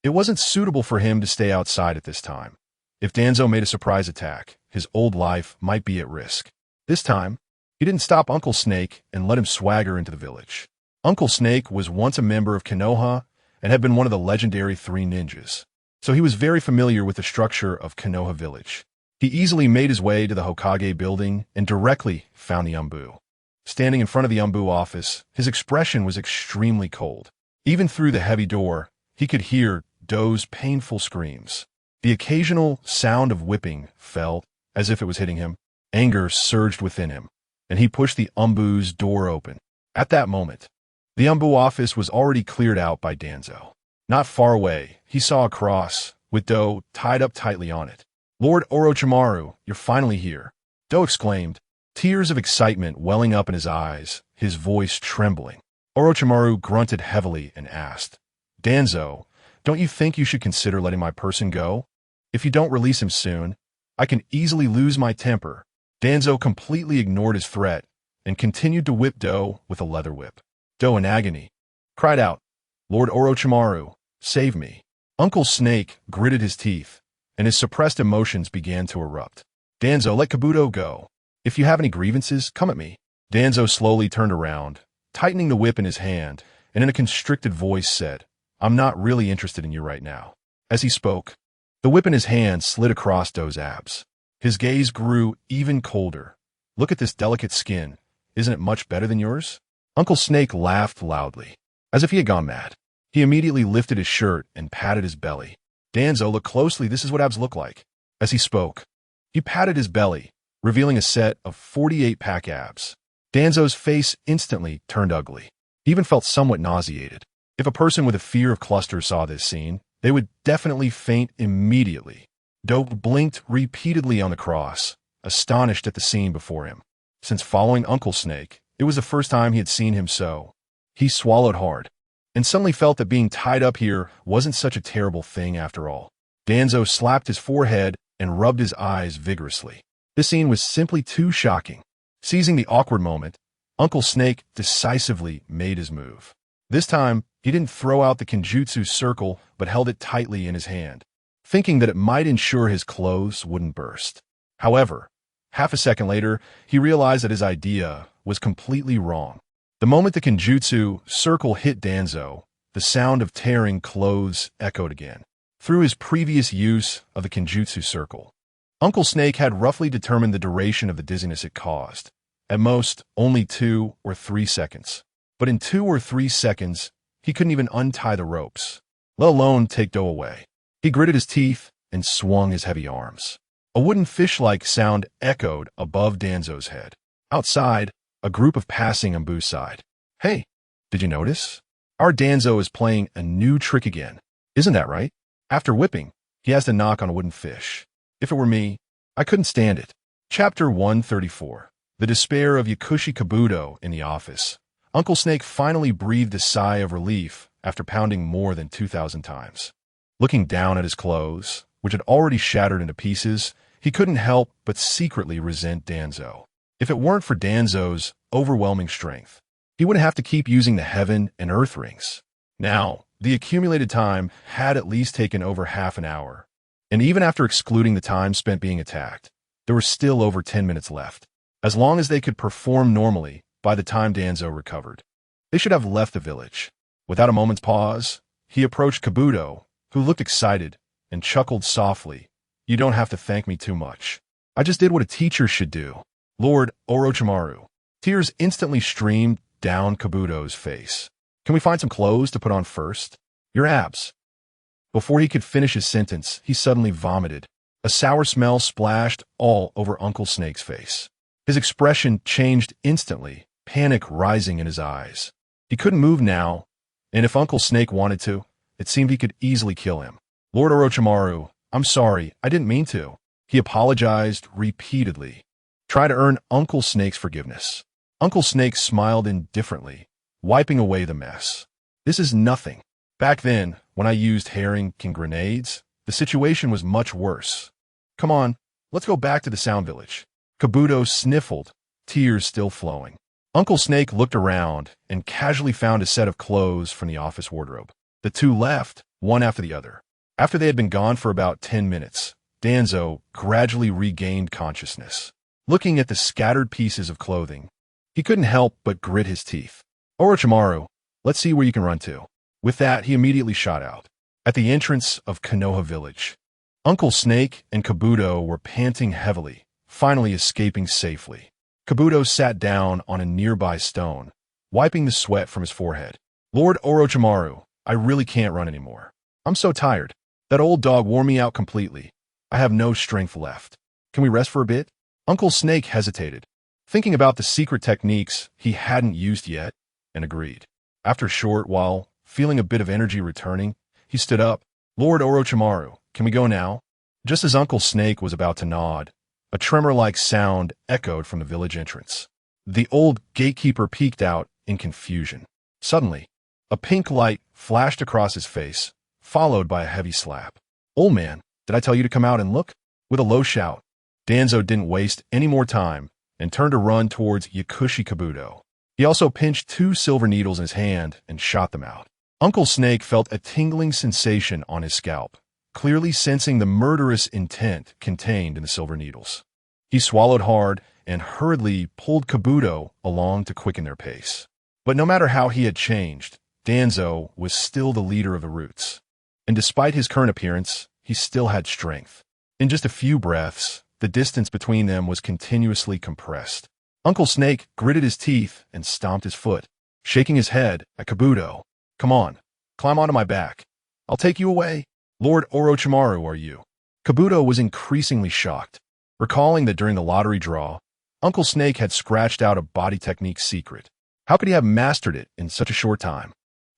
It wasn't suitable for him to stay outside at this time. If Danzo made a surprise attack, his old life might be at risk. This time, he didn't stop Uncle Snake and let him swagger into the village. Uncle Snake was once a member of Konoha and had been one of the legendary 3 ninjas, so he was very familiar with the structure of Konoha village. He easily made his way to the Hokage building and directly found the Umbu. Standing in front of the Umbu office, his expression was extremely cold. Even through the heavy door, he could hear Do's painful screams. The occasional sound of whipping fell as if it was hitting him. Anger surged within him, and he pushed the Umbu's door open. At that moment, the Umbu office was already cleared out by Danzo. Not far away, he saw a cross, with Do tied up tightly on it. "Lord Orochimaru, you're finally here," Do exclaimed, tears of excitement welling up in his eyes, his voice trembling. Orochimaru grunted heavily and asked, "Danzo, don't you think you should consider letting my person go? If you don't release him soon, I can easily lose my temper." Danzo completely ignored his threat and continued to whip Do with a leather whip. Do, in agony, cried out, "Lord Orochimaru, save me." Uncle Snake gritted his teeth, and his suppressed emotions began to erupt. "Danzo, let Kabuto go. If you have any grievances, come at me." Danzo slowly turned around, tightening the whip in his hand, and in a constricted voice said, "I'm not really interested in you right now." As he spoke, the whip in his hand slid across Do's abs. His gaze grew even colder. "Look at this delicate skin. Isn't it much better than yours?" Uncle Snake laughed loudly, as if he had gone mad. He immediately lifted his shirt and patted his belly. "Danzo, look closely. This is what abs look like." As he spoke, he patted his belly, revealing a set of 48-pack abs. Danzo's face instantly turned ugly. He even felt somewhat nauseated. If a person with a fear of clusters saw this scene, they would definitely faint immediately. Do blinked repeatedly on the cross, astonished at the scene before him. Since following Uncle Snake, it was the first time he had seen him so. He swallowed hard, and suddenly felt that being tied up here wasn't such a terrible thing after all. Danzo slapped his forehead and rubbed his eyes vigorously. This scene was simply too shocking. Seizing the awkward moment, Uncle Snake decisively made his move. This time, he didn't throw out the Kenjutsu circle, but held it tightly in his hand, thinking that it might ensure his clothes wouldn't burst. However, half a second later, he realized that his idea was completely wrong. The moment the Kenjutsu circle hit Danzo, the sound of tearing clothes echoed again. Through his previous use of the Kenjutsu circle, Uncle Snake had roughly determined the duration of the dizziness it caused. At most, only 2 or 3 seconds. But in 2 or 3 seconds, he couldn't even untie the ropes, let alone take Do away. He gritted his teeth and swung his heavy arms. A wooden fish-like sound echoed above Danzo's head. Outside, a group of passing Umbu sighed. "Hey, did you notice? Our Danzo is playing a new trick again. Isn't that right?" After whipping, he has to knock on a wooden fish. If it were me, I couldn't stand it. Chapter 134. The despair of Yakushi Kabuto in the office. Uncle Snake finally breathed a sigh of relief after pounding more than 2,000 times. Looking down at his clothes, which had already shattered into pieces, he couldn't help but secretly resent Danzo. If it weren't for Danzo's overwhelming strength, he wouldn't have to keep using the heaven and earth rings. Now, the accumulated time had at least taken over half an hour. And even after excluding the time spent being attacked, there were still over 10 minutes left. As long as they could perform normally by the time Danzo recovered, they should have left the village. Without a moment's pause, he approached Kabuto, who looked excited and chuckled softly. "You don't have to thank me too much. I just did what a teacher should do." Lord Orochimaru. Tears instantly streamed down Kabuto's face. "Can we find some clothes to put on first?" "Your abs." Before he could finish his sentence, he suddenly vomited. A sour smell splashed all over Uncle Snake's face. His expression changed instantly, panic rising in his eyes. He couldn't move now, and if Uncle Snake wanted to, it seemed he could easily kill him. "Lord Orochimaru, I'm sorry, I didn't mean to." He apologized repeatedly. Try to earn Uncle Snake's forgiveness. Uncle Snake smiled indifferently, wiping away the mess. "This is nothing. Back then, when I used herring and grenades, the situation was much worse. Come on, let's go back to the Sound Village." Kabuto sniffled, tears still flowing. Uncle Snake looked around and casually found a set of clothes from the office wardrobe. The two left, one after the other. After they had been gone for about 10 minutes, Danzo gradually regained consciousness. Looking at the scattered pieces of clothing, he couldn't help but grit his teeth. "Orochimaru, let's see where you can run to." With that, he immediately shot out. At the entrance of Konoha Village, Uncle Snake and Kabuto were panting heavily, finally escaping safely. Kabuto sat down on a nearby stone, wiping the sweat from his forehead. Lord Orochimaru, I really can't run anymore. I'm so tired. That old dog wore me out completely. I have no strength left. Can we rest for a bit? Uncle Snake hesitated, thinking about the secret techniques he hadn't used yet, and agreed. After a short while, feeling a bit of energy returning, he stood up. Lord Orochimaru, can we go now? Just as Uncle Snake was about to nod, a tremor-like sound echoed from the village entrance. The old gatekeeper peeked out in confusion. Suddenly, a pink light flashed across his face, followed by a heavy slap. Old man, did I tell you to come out and look? With a low shout, Danzo didn't waste any more time and turned to run towards Yakushi Kabuto. He also pinched 2 silver needles in his hand and shot them out. Uncle Snake felt a tingling sensation on his scalp, clearly sensing the murderous intent contained in the silver needles. He swallowed hard and hurriedly pulled Kabuto along to quicken their pace. But no matter how he had changed, Danzo was still the leader of the Roots. And despite his current appearance, he still had strength. In just a few breaths, the distance between them was continuously compressed. Uncle Snake gritted his teeth and stomped his foot, shaking his head at Kabuto. Come on, climb onto my back. I'll take you away. Lord Orochimaru, are you? Kabuto was increasingly shocked, recalling that during the lottery draw, Uncle Snake had scratched out a body technique secret. How could he have mastered it in such a short time?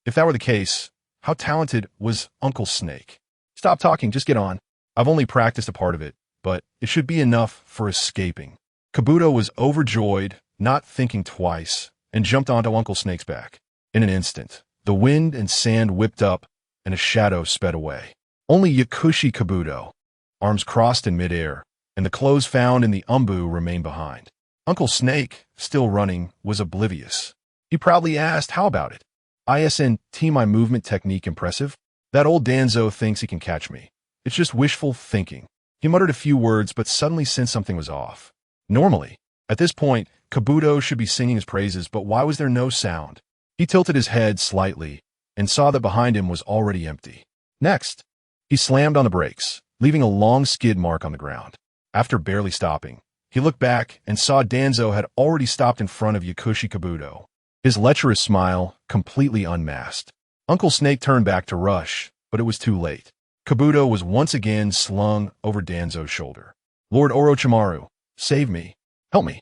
If that were the case, how talented was Uncle Snake? Stop talking, just get on. I've only practiced a part of it, but it should be enough for escaping. Kabuto was overjoyed, not thinking twice, and jumped onto Uncle Snake's back. In an instant, the wind and sand whipped up, and a shadow sped away. Only Yakushi Kabuto, arms crossed in midair, and the clothes found in the umbu remained behind. Uncle Snake, still running, was oblivious. He proudly asked, how about it? My movement technique impressive? That old Danzo thinks he can catch me. It's just wishful thinking. He muttered a few words, but suddenly sensed something was off. Normally, at this point, Kabuto should be singing his praises, but why was there no sound? He tilted his head slightly and saw that behind him was already empty. Next, he slammed on the brakes, leaving a long skid mark on the ground. After barely stopping, he looked back and saw Danzo had already stopped in front of Yakushi Kabuto, his lecherous smile completely unmasked. Uncle Snake turned back to rush, but it was too late. Kabuto was once again slung over Danzo's shoulder. Lord Orochimaru, save me. Help me.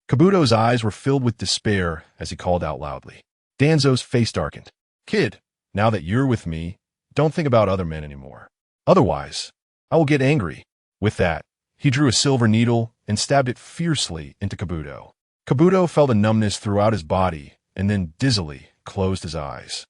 Kabuto's eyes were filled with despair as he called out loudly. Danzo's face darkened. Kid, now that you're with me, don't think about other men anymore. Otherwise, I will get angry. With that, he drew a silver needle and stabbed it fiercely into Kabuto. Kabuto felt a numbness throughout his body and then dizzily closed his eyes.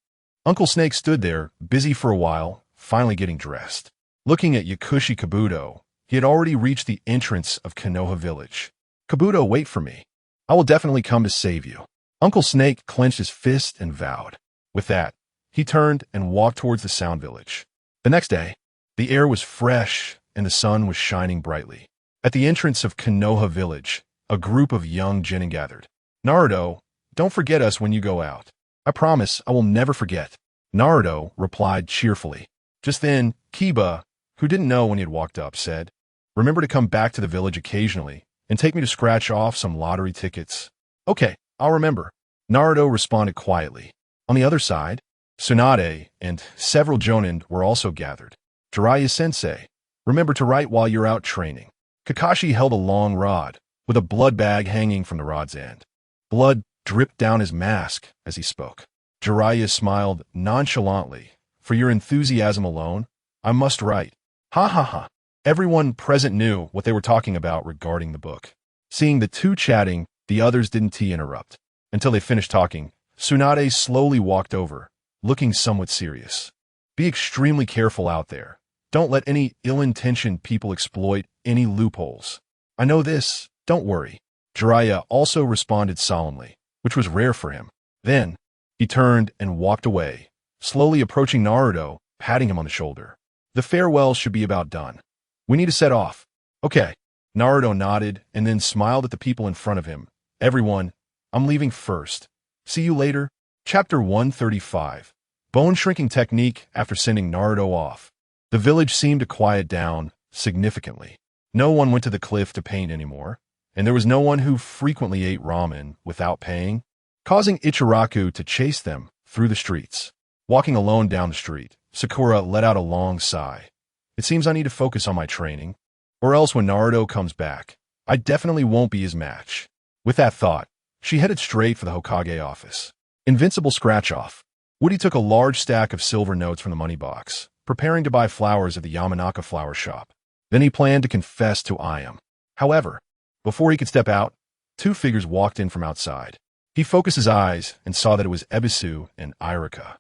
Uncle Snake stood there, busy for a while, finally getting dressed. Looking at Yakushi Kabuto, he had already reached the entrance of Konoha village. Kabuto, wait for me. I will definitely come to save you. Uncle Snake clenched his fist and vowed. With that, he turned and walked towards the Sound Village. The next day, the air was fresh and the sun was shining brightly. At the entrance of Konoha village, a group of young genin gathered. Naruto, don't forget us when you go out. I promise I will never forget. Naruto replied cheerfully. Just then, Kiba, who didn't know when he had walked up, said, remember to come back to the village occasionally and take me to scratch off some lottery tickets. Okay, I'll remember. Naruto responded quietly. On the other side, Tsunade and several jonin were also gathered. Jiraiya-sensei, remember to write while you're out training. Kakashi held a long rod, with a blood bag hanging from the rod's end. Blood dripped down his mask as he spoke. Jiraiya smiled nonchalantly. For your enthusiasm alone, I must write. Ha ha ha. Everyone present knew what they were talking about regarding the book. Seeing the two chatting, the others didn't interrupt. Until they finished talking, Tsunade slowly walked over, looking somewhat serious. Be extremely careful out there. Don't let any ill-intentioned people exploit any loopholes. I know this, don't worry. Jiraiya also responded solemnly, which was rare for him. Then, he turned and walked away, slowly approaching Naruto, patting him on the shoulder. The farewell should be about done. We need to set off. Okay. Naruto nodded and then smiled at the people in front of him. Everyone, I'm leaving first. See you later. Chapter 135. Bone shrinking technique after sending Naruto off. The village seemed to quiet down significantly. No one went to the cliff to paint anymore, and there was no one who frequently ate ramen without paying, causing Ichiraku to chase them through the streets. Walking alone down the street, Sakura let out a long sigh. It seems I need to focus on my training, or else when Naruto comes back, I definitely won't be his match. With that thought, she headed straight for the Hokage office. Invincible scratch-off. Woody took a large stack of silver notes from the money box, preparing to buy flowers at the Yamanaka flower shop. Then he planned to confess to Ayam. However, before he could step out, two figures walked in from outside. He focused his eyes and saw that it was Ebisu and Irika.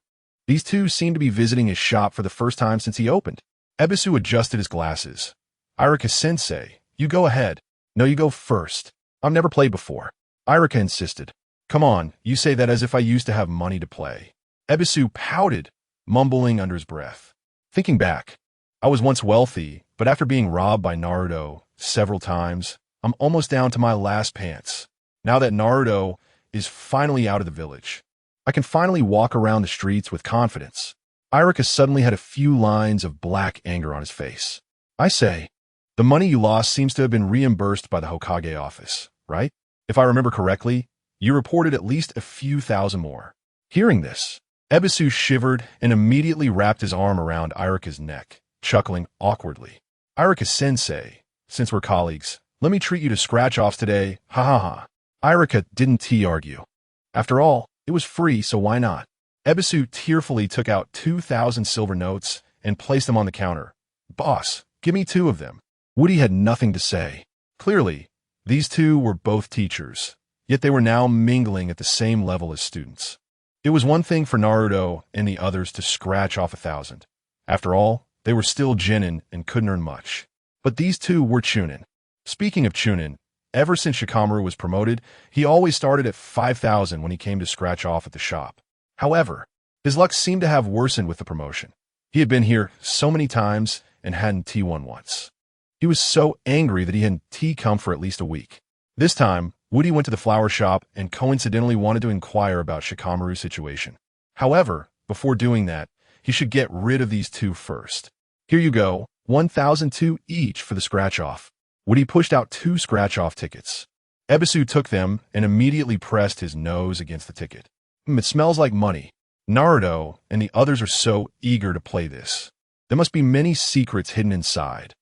These two seemed to be visiting his shop for the first time since he opened. Ebisu adjusted his glasses. Irika-sensei, you go ahead. No, you go first. I've never played before. Irika insisted. Come on, you say that as if I used to have money to play. Ebisu pouted, mumbling under his breath. Thinking back, I was once wealthy, but after being robbed by Naruto several times, I'm almost down to my last pants. Now that Naruto is finally out of the village, I can finally walk around the streets with confidence. Irika suddenly had a few lines of black anger on his face. I say, the money you lost seems to have been reimbursed by the Hokage office, right? If I remember correctly, you reported at least a few thousand more. Hearing this, Ebisu shivered and immediately wrapped his arm around Irika's neck, chuckling awkwardly. Irika-sensei, since we're colleagues, let me treat you to scratch-offs today, ha ha ha. Irika didn't argue. After all, it was free, so why not? Ebisu tearfully took out 2,000 silver notes and placed them on the counter. Boss, give me 2 of them. Woody had nothing to say. Clearly, these two were both teachers, yet they were now mingling at the same level as students. It was one thing for Naruto and the others to scratch off 1,000. After all, they were still Chunin and couldn't earn much. But these two were Chunin. Speaking of Chunin, ever since Shikamaru was promoted, he always started at 5,000 when he came to scratch off at the shop. However, his luck seemed to have worsened with the promotion. He had been here so many times and hadn't T1 once. He was so angry that he hadn't come for at least a week. This time, Woody went to the flower shop and coincidentally wanted to inquire about Shikamaru's situation. However, before doing that, he should get rid of these two first. Here you go, 1,002 each for the scratch-off. Woody pushed out 2 scratch-off tickets. Ebisu took them and immediately pressed his nose against the ticket. It smells like money. Naruto and the others are so eager to play this. There must be many secrets hidden inside.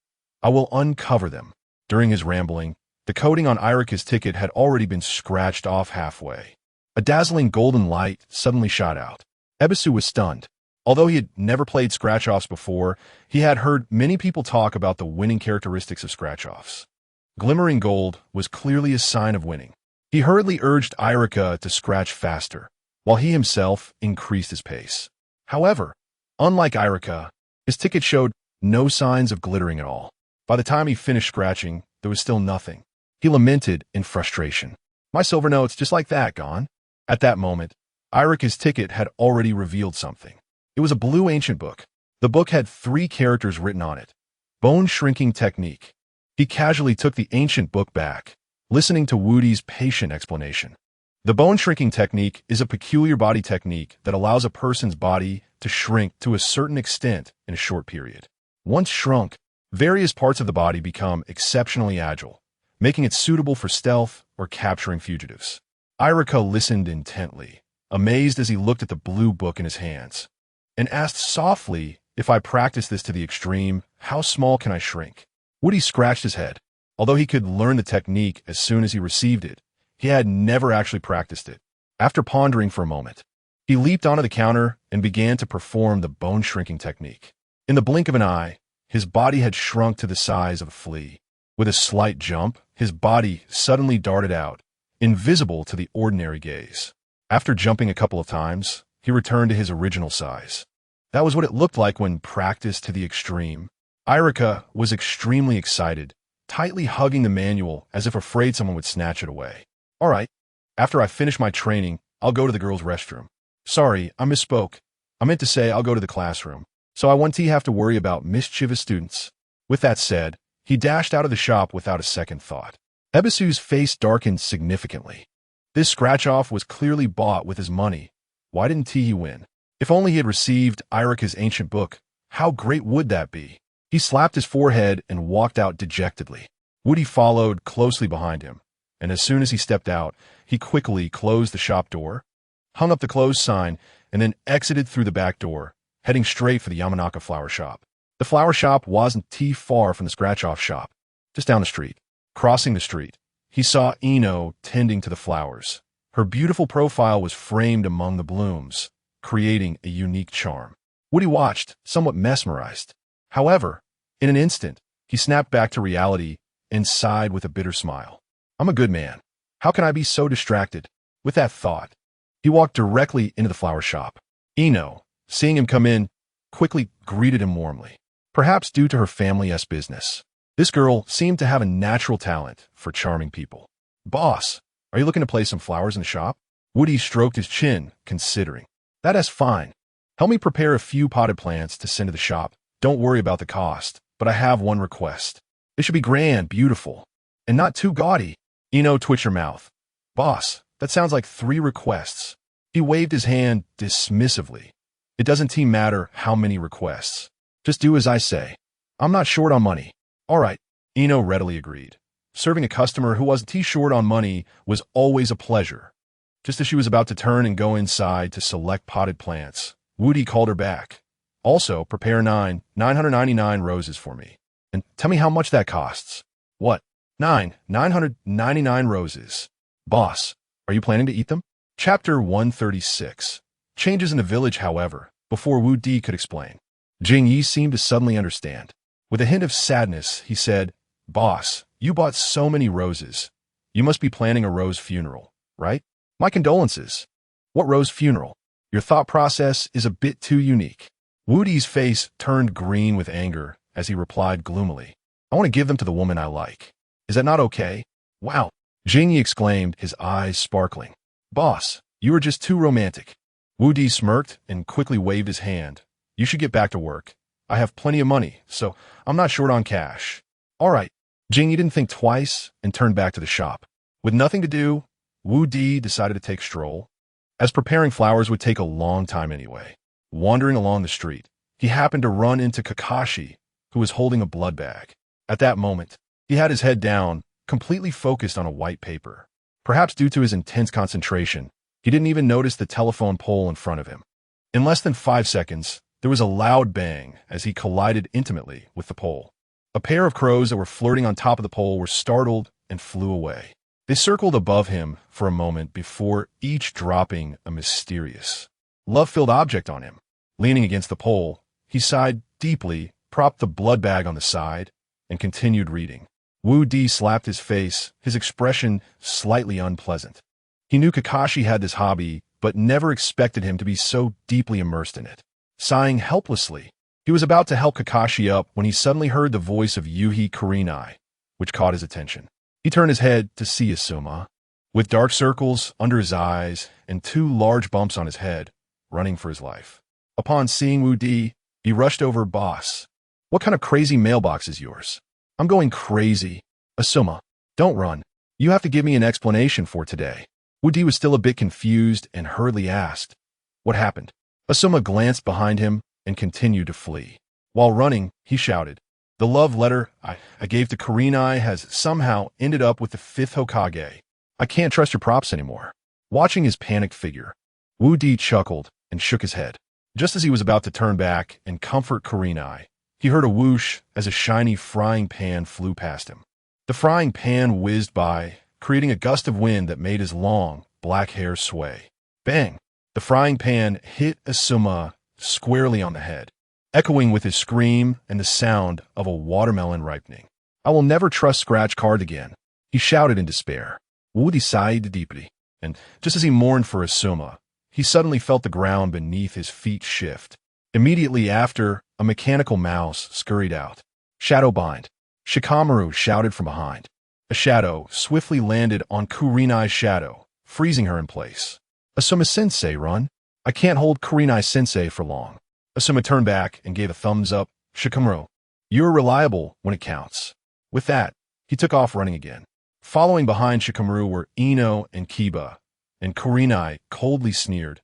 I will uncover them. During his rambling, the coating on Irika's ticket had already been scratched off halfway. A dazzling golden light suddenly shot out. Ebisu was stunned. Although he had never played scratch-offs before, he had heard many people talk about the winning characteristics of scratch-offs. Glimmering gold was clearly a sign of winning. He hurriedly urged Irika to scratch faster, while he himself increased his pace. However, unlike Irika, his ticket showed no signs of glittering at all. By the time he finished scratching, there was still nothing. He lamented in frustration. My silver notes just like that gone. At that moment, Irika's ticket had already revealed something. It was a blue ancient book. The book had 3 characters written on it. Bone shrinking technique. He casually took the ancient book back, listening to Woody's patient explanation. The bone shrinking technique is a peculiar body technique that allows a person's body to shrink to a certain extent in a short period. Once shrunk, various parts of the body become exceptionally agile, making it suitable for stealth or capturing fugitives. Irika listened intently, amazed as he looked at the blue book in his hands, and asked softly, if I practice this to the extreme, how small can I shrink? Woody scratched his head. Although he could learn the technique as soon as he received it, he had never actually practiced it. After pondering for a moment, he leaped onto the counter and began to perform the bone shrinking technique. In the blink of an eye, his body had shrunk to the size of a flea. With a slight jump, his body suddenly darted out, invisible to the ordinary gaze. After jumping a couple of times, he returned to his original size. That was what it looked like when practiced to the extreme. Irika was extremely excited, tightly hugging the manual as if afraid someone would snatch it away. All right, after I finish my training, I'll go to the girls' restroom. Sorry, I misspoke. I meant to say I'll go to the classroom, so I won't have to worry about mischievous students. With that said, he dashed out of the shop without a second thought. Ebisu's face darkened significantly. This scratch-off was clearly bought with his money. Why didn't he win? If only he had received Irika's ancient book, how great would that be? He slapped his forehead and walked out dejectedly. Woody followed closely behind him, and as soon as he stepped out, he quickly closed the shop door, hung up the closed sign, and then exited through the back door, heading straight for the Yamanaka flower shop. The flower shop wasn't too far from the scratch-off shop, just down the street. Crossing the street, he saw Ino tending to the flowers. Her beautiful profile was framed among the blooms, creating a unique charm. Woody watched, somewhat mesmerized. However, in an instant, he snapped back to reality and sighed with a bitter smile. I'm a good man. How can I be so distracted? With that thought, he walked directly into the flower shop. Ino, seeing him come in, quickly greeted him warmly. Perhaps due to her family's business, this girl seemed to have a natural talent for charming people. Boss, are you looking to place some flowers in the shop? Woody stroked his chin, considering. That's fine. Help me prepare a few potted plants to send to the shop. Don't worry about the cost, but I have one request. It should be grand, beautiful, and not too gaudy. Ino twitched her mouth. Boss, that sounds like 3 requests. He waved his hand dismissively. It doesn't matter how many requests. Just do as I say. I'm not short on money. All right, Ino readily agreed. Serving a customer who wasn't too short on money was always a pleasure. Just as she was about to turn and go inside to select potted plants, Woody called her back. Also, prepare 999 roses for me. And tell me how much that costs. What? 999 roses. Boss, are you planning to eat them? Chapter 136. Changes in the village, however, before Wu Di could explain. Jing Yi seemed to suddenly understand. With a hint of sadness, he said, Boss, you bought so many roses. You must be planning a rose funeral, right? My condolences. What rose funeral? Your thought process is a bit too unique. Wu Di's face turned green with anger as he replied gloomily. I want to give them to the woman I like. Is that not okay? Wow, Jing Yi exclaimed, his eyes sparkling. Boss, you are just too romantic. Wu Di smirked and quickly waved his hand. You should get back to work. I have plenty of money, so I'm not short on cash. All right. Jing Yi didn't think twice and turned back to the shop. With nothing to do, Wu Di decided to take a stroll, as preparing flowers would take a long time anyway. Wandering along the street, he happened to run into Kakashi, who was holding a blood bag. At that moment, he had his head down, completely focused on a white paper. Perhaps due to his intense concentration, he didn't even notice the telephone pole in front of him. In less than 5 seconds, there was a loud bang as he collided intimately with the pole. A pair of crows that were flirting on top of the pole were startled and flew away. They circled above him for a moment before each dropping a mysterious, love-filled object on him. Leaning against the pole, he sighed deeply, propped the blood bag on the side, and continued reading. Wu Di slapped his face, his expression slightly unpleasant. He knew Kakashi had this hobby, but never expected him to be so deeply immersed in it. Sighing helplessly, he was about to help Kakashi up when he suddenly heard the voice of Yuhi Kurenai, which caught his attention. He turned his head to see Asuma, with dark circles under his eyes and 2 large bumps on his head, running for his life. Upon seeing Wu Di, he rushed over. Boss, what kind of crazy mailbox is yours? I'm going crazy. Asuma, don't run. You have to give me an explanation for today. Wu Di was still a bit confused and hurriedly asked, what happened? Asuma glanced behind him and continued to flee. While running, he shouted, the love letter I gave to Kurenai has somehow ended up with the 5th Hokage. I can't trust your props anymore. Watching his panicked figure, Wu Di chuckled and shook his head. Just as he was about to turn back and comfort Kurenai, he heard a whoosh as a shiny frying pan flew past him. The frying pan whizzed by, creating a gust of wind that made his long, black hair sway. Bang! The frying pan hit Asuma squarely on the head, echoing with his scream and the sound of a watermelon ripening. I will never trust Scratch Card again, he shouted in despair. Wu Di sighed deeply, and just as he mourned for Asuma, he suddenly felt the ground beneath his feet shift. Immediately after, a mechanical mouse scurried out. Shadow bind, Shikamaru shouted from behind. A shadow swiftly landed on Kurenai's shadow, freezing her in place. Asuma-sensei, run. I can't hold Kurenai-sensei for long. Asuma turned back and gave a thumbs up. Shikamaru, you're reliable when it counts. With that, he took off running again. Following behind Shikamaru were Ino and Kiba, and Kurenai coldly sneered.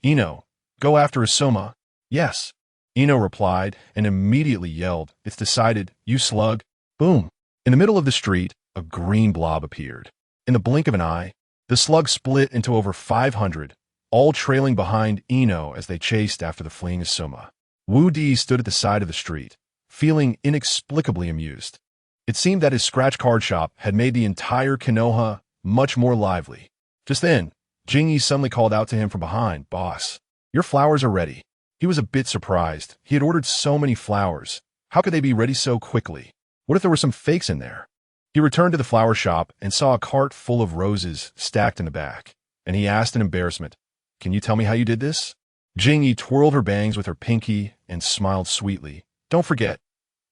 Ino, go after Asuma. Yes. Ino replied and immediately yelled, it's decided, you slug. Boom. In the middle of the street, a green blob appeared. In the blink of an eye, the slug split into over 500, all trailing behind Ino as they chased after the fleeing Asuma. Wu Di stood at the side of the street, feeling inexplicably amused. It seemed that his scratch card shop had made the entire Konoha much more lively. Just then, Jingyi suddenly called out to him from behind, "Boss, your flowers are ready." He was a bit surprised. He had ordered so many flowers. How could they be ready so quickly? What if there were some fakes in there? He returned to the flower shop and saw a cart full of roses stacked in the back, and he asked in embarrassment, "Can you tell me how you did this?" Jingyi twirled her bangs with her pinky and smiled sweetly. "Don't forget,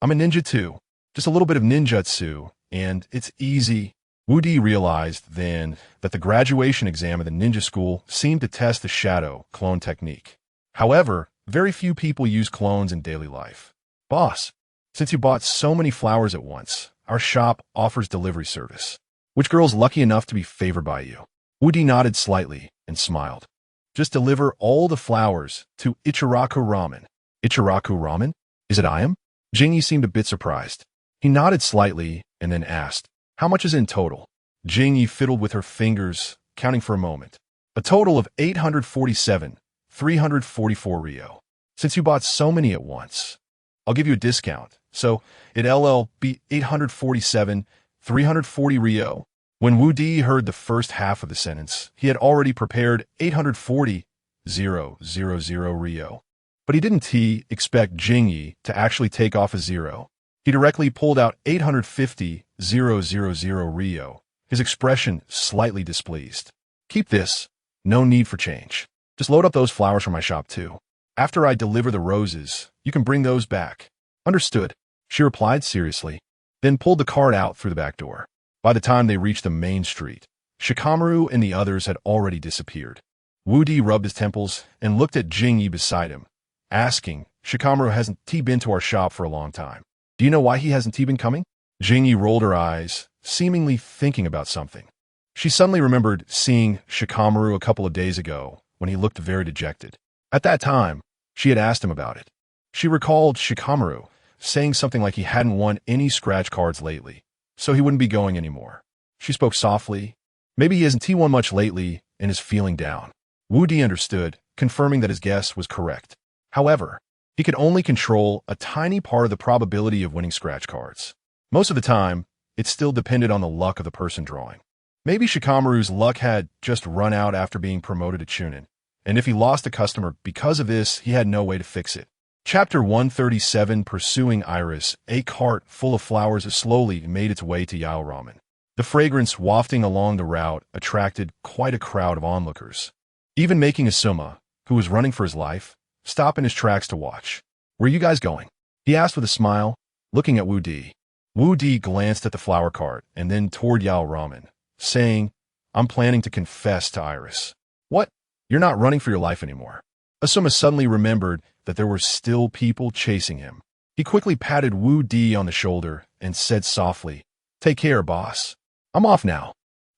I'm a ninja too. Just a little bit of ninjutsu, and it's easy." Wu Di realized then that the graduation exam of the ninja school seemed to test the shadow clone technique. However, very few people use clones in daily life. "Boss, since you bought so many flowers at once, our shop offers delivery service. Which girl's lucky enough to be favored by you?" Wu Di nodded slightly and smiled. "Just deliver all the flowers to Ichiraku Ramen." "Ichiraku Ramen? Is it I am?" Jingyi seemed a bit surprised. He nodded slightly and then asked, "How much is in total?" Jingyi fiddled with her fingers, counting for a moment. "A total of 847, 344 Ryo. Since you bought so many at once, I'll give you a discount. So it'll be 847, 340 Ryo." When Wu Di heard the first half of the sentence, he had already prepared 840, 000 Ryo. But he didn't expect Jingyi to actually take off a zero. He directly pulled out 850, 000 Ryo, his expression slightly displeased. "Keep this. No need for change. Just load up those flowers from my shop too. After I deliver the roses, you can bring those back." "Understood," she replied seriously, then pulled the cart out through the back door. By the time they reached the main street, Shikamaru and the others had already disappeared. Wu Di rubbed his temples and looked at Jingyi beside him, asking, "Shikamaru hasn't been to our shop for a long time. Do you know why he hasn't been coming?" Jingyi rolled her eyes, seemingly thinking about something. She suddenly remembered seeing Shikamaru a couple of days ago when he looked very dejected. At that time, she had asked him about it. She recalled Shikamaru saying something like he hadn't won any scratch cards lately, so he wouldn't be going anymore. She spoke softly. Maybe he hasn't won much lately and is feeling down. Wu Di understood, confirming that his guess was correct. However, he could only control a tiny part of the probability of winning scratch cards. Most of the time, it still depended on the luck of the person drawing. Maybe Shikamaru's luck had just run out after being promoted to Chunin, and if he lost a customer because of this, he had no way to fix it. Chapter 137, Pursuing Iris. A cart full of flowers slowly made its way to Yao Ramen. The fragrance wafting along the route attracted quite a crowd of onlookers, even making Asuma, who was running for his life, stop in his tracks to watch. "Where are you guys going?" he asked with a smile, looking at Wu Di. Wu Di glanced at the flower cart and then toward Yao Ramen, saying, "I'm planning to confess to Iris." "What? You're not running for your life anymore?" Asuma suddenly remembered that there were still people chasing him. He quickly patted Wu Di on the shoulder and said softly, "Take care, boss. I'm off now.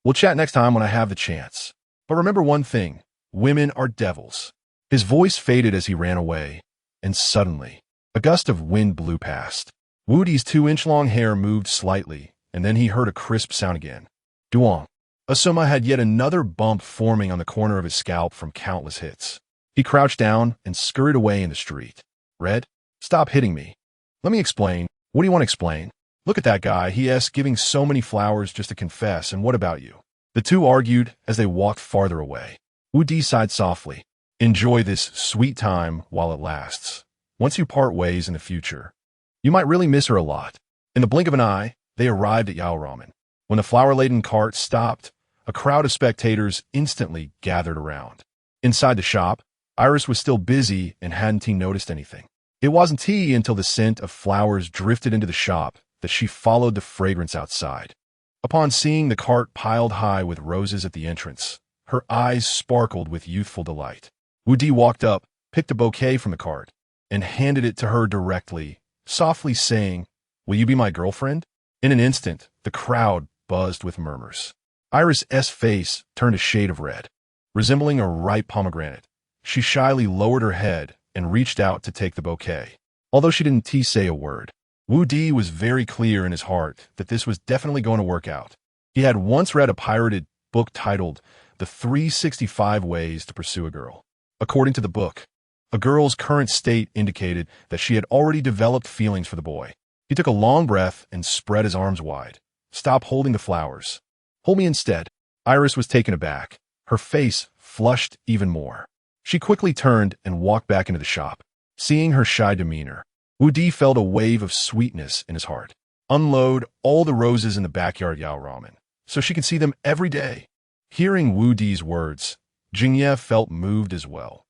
We'll chat next time when I have the chance. But remember one thing, women are devils." His voice faded as he ran away, and suddenly, a gust of wind blew past. Wu Di's 2-inch-long hair moved slightly, and then he heard a crisp sound again. Duong. Asuma had yet another bump forming on the corner of his scalp from countless hits. He crouched down and scurried away in the street. "Red, stop hitting me." "Let me explain." "What do you want to explain?" "Look at that guy, he asks, giving so many flowers just to confess, and what about you?" The two argued as they walked farther away. Wu Di sighed softly. "Enjoy this sweet time while it lasts. Once you part ways in the future, you might really miss her a lot." In the blink of an eye, they arrived at Yao Ramen. When the flower-laden cart stopped, a crowd of spectators instantly gathered around. Inside the shop, Iris was still busy and hadn't noticed anything. It wasn't until the scent of flowers drifted into the shop that she followed the fragrance outside. Upon seeing the cart piled high with roses at the entrance, her eyes sparkled with youthful delight. Wu Di walked up, picked a bouquet from the cart, and handed it to her directly, softly saying, "Will you be my girlfriend?" In an instant, the crowd buzzed with murmurs. Iris' face turned a shade of red. Resembling a ripe pomegranate, she shyly lowered her head and reached out to take the bouquet. Although she didn't say a word, Wu Di was very clear in his heart that this was definitely going to work out. He had once read a pirated book titled The 365 Ways to Pursue a Girl. According to the book, a girl's current state indicated that she had already developed feelings for the boy. He took a long breath and spread his arms wide. "Stop holding the flowers. Hold me instead." Iris was taken aback. Her face flushed even more. She quickly turned and walked back into the shop. Seeing her shy demeanor, Wudi felt a wave of sweetness in his heart. Unload all the roses in the backyard, Yao Ramen, so she can see them every day. Hearing Wudi's words, Jingye felt moved as well.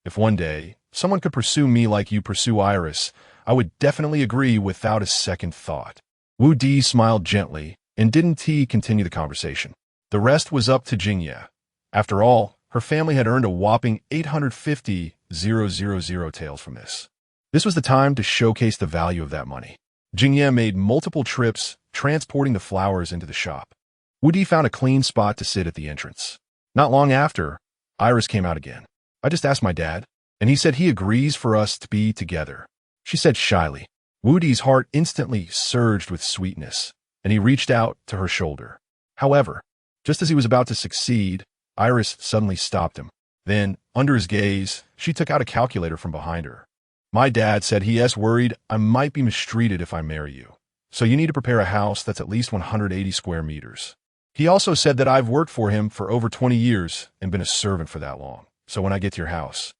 If one day someone could pursue me like you pursue Iris, I would definitely agree without a second thought. Wudi smiled gently and didn't continue the conversation. The rest was up to Jingye. After all, her family had earned a whopping 850,000 taels from this. This was the time to showcase the value of that money. Jingye made multiple trips, transporting the flowers into the shop. Wudi found a clean spot to sit at the entrance. Not long after, Iris came out again. "I just asked my dad, and he said he agrees for us to be together," she said shyly. Wudi's heart instantly surged with sweetness, and he reached out to her shoulder. However, just as he was about to succeed, Iris suddenly stopped him. Then, under his gaze, she took out a calculator from behind her. "My dad said he is worried I might be mistreated if I marry you, so you need to prepare a house that's at least 180 square meters. He also said that I've worked for him for over 20 years and been a servant for that long, so when I get to your house,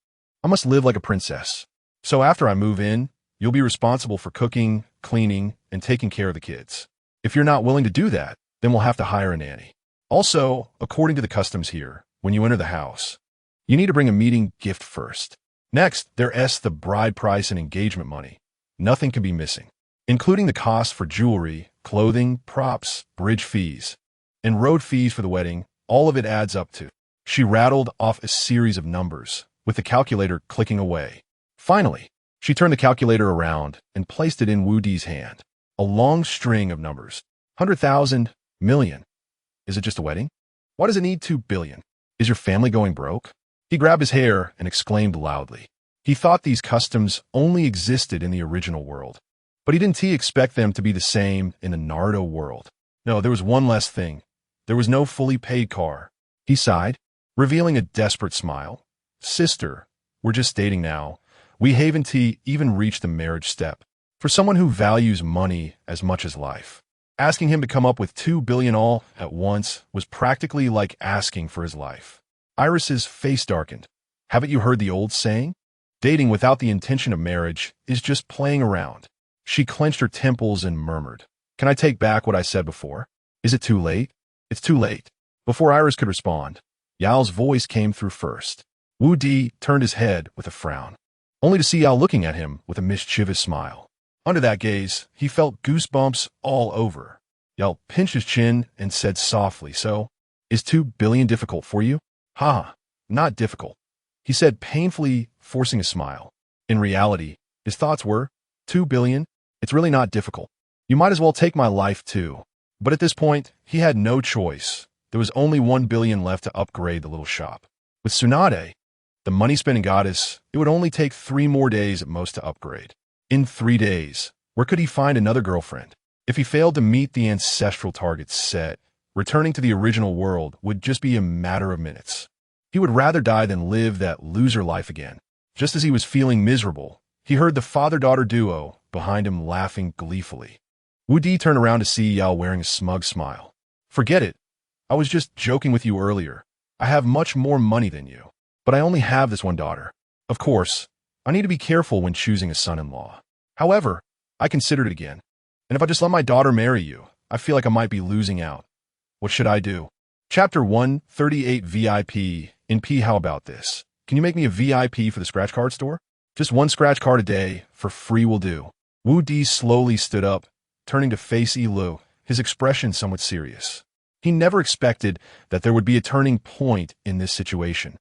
I must live like a princess. So after I move in, you'll be responsible for cooking, cleaning, and taking care of the kids. If you're not willing to do that, then we'll have to hire a nanny. Also, according to the customs here, when you enter the house, you need to bring a meeting gift first. Next, there's the bride price and engagement money. Nothing can be missing, including the cost for jewelry, clothing, props, bridge fees, and road fees for the wedding. All of it adds up to." She rattled off a series of numbers, with the calculator clicking away. Finally, she turned the calculator around and placed it in Wudi's hand. A long string of numbers. 100,000, million. Is it just a wedding? Why does it need 2 billion? Is your family going broke? He grabbed his hair and exclaimed loudly. He thought these customs only existed in the original world, but he didn't expect them to be the same in the Naruto world. No, there was one less thing. There was no fully paid car. He sighed, revealing a desperate smile. "Sister, we're just dating now. We haven't even reached the marriage step. For someone who values money as much as life, asking him to come up with 2 billion all at once was practically like asking for his life." Iris's face darkened. "Haven't you heard the old saying? Dating without the intention of marriage is just playing around." She clenched her temples and murmured, "Can I take back what I said before? Is it too late?" "It's too late." Before Iris could respond, Yao's voice came through first. Wudi turned his head with a frown, only to see Yao looking at him with a mischievous smile. Under that gaze, he felt goosebumps all over. Yao pinched his chin and said softly, "So, is 2 billion difficult for you?" "Ha, not difficult," he said, painfully forcing a smile. In reality, his thoughts were, 2 billion? It's really not difficult. You might as well take my life too. But at this point, he had no choice. There was only 1 billion left to upgrade the little shop. With Tsunade, the money-spending goddess, it would only take 3 more days at most to upgrade. In 3 days, where could he find another girlfriend? If he failed to meet the ancestral targets set, returning to the original world would just be a matter of minutes. He would rather die than live that loser life again. Just as he was feeling miserable, he heard the father-daughter duo behind him laughing gleefully. Wudi turned around to see Yao wearing a smug smile. "Forget it. I was just joking with you earlier. I have much more money than you, but I only have this one daughter. Of course, I need to be careful when choosing a son-in-law. However, I considered it again. And if I just let my daughter marry you, I feel like I might be losing out. What should I do?" Chapter 138 VIP. In P, how about this? Can you make me a VIP for the scratch card store? Just 1 scratch card a day, for free will do. Wudi slowly stood up, turning to face Yilu, his expression somewhat serious. He never expected that there would be a turning point in this situation.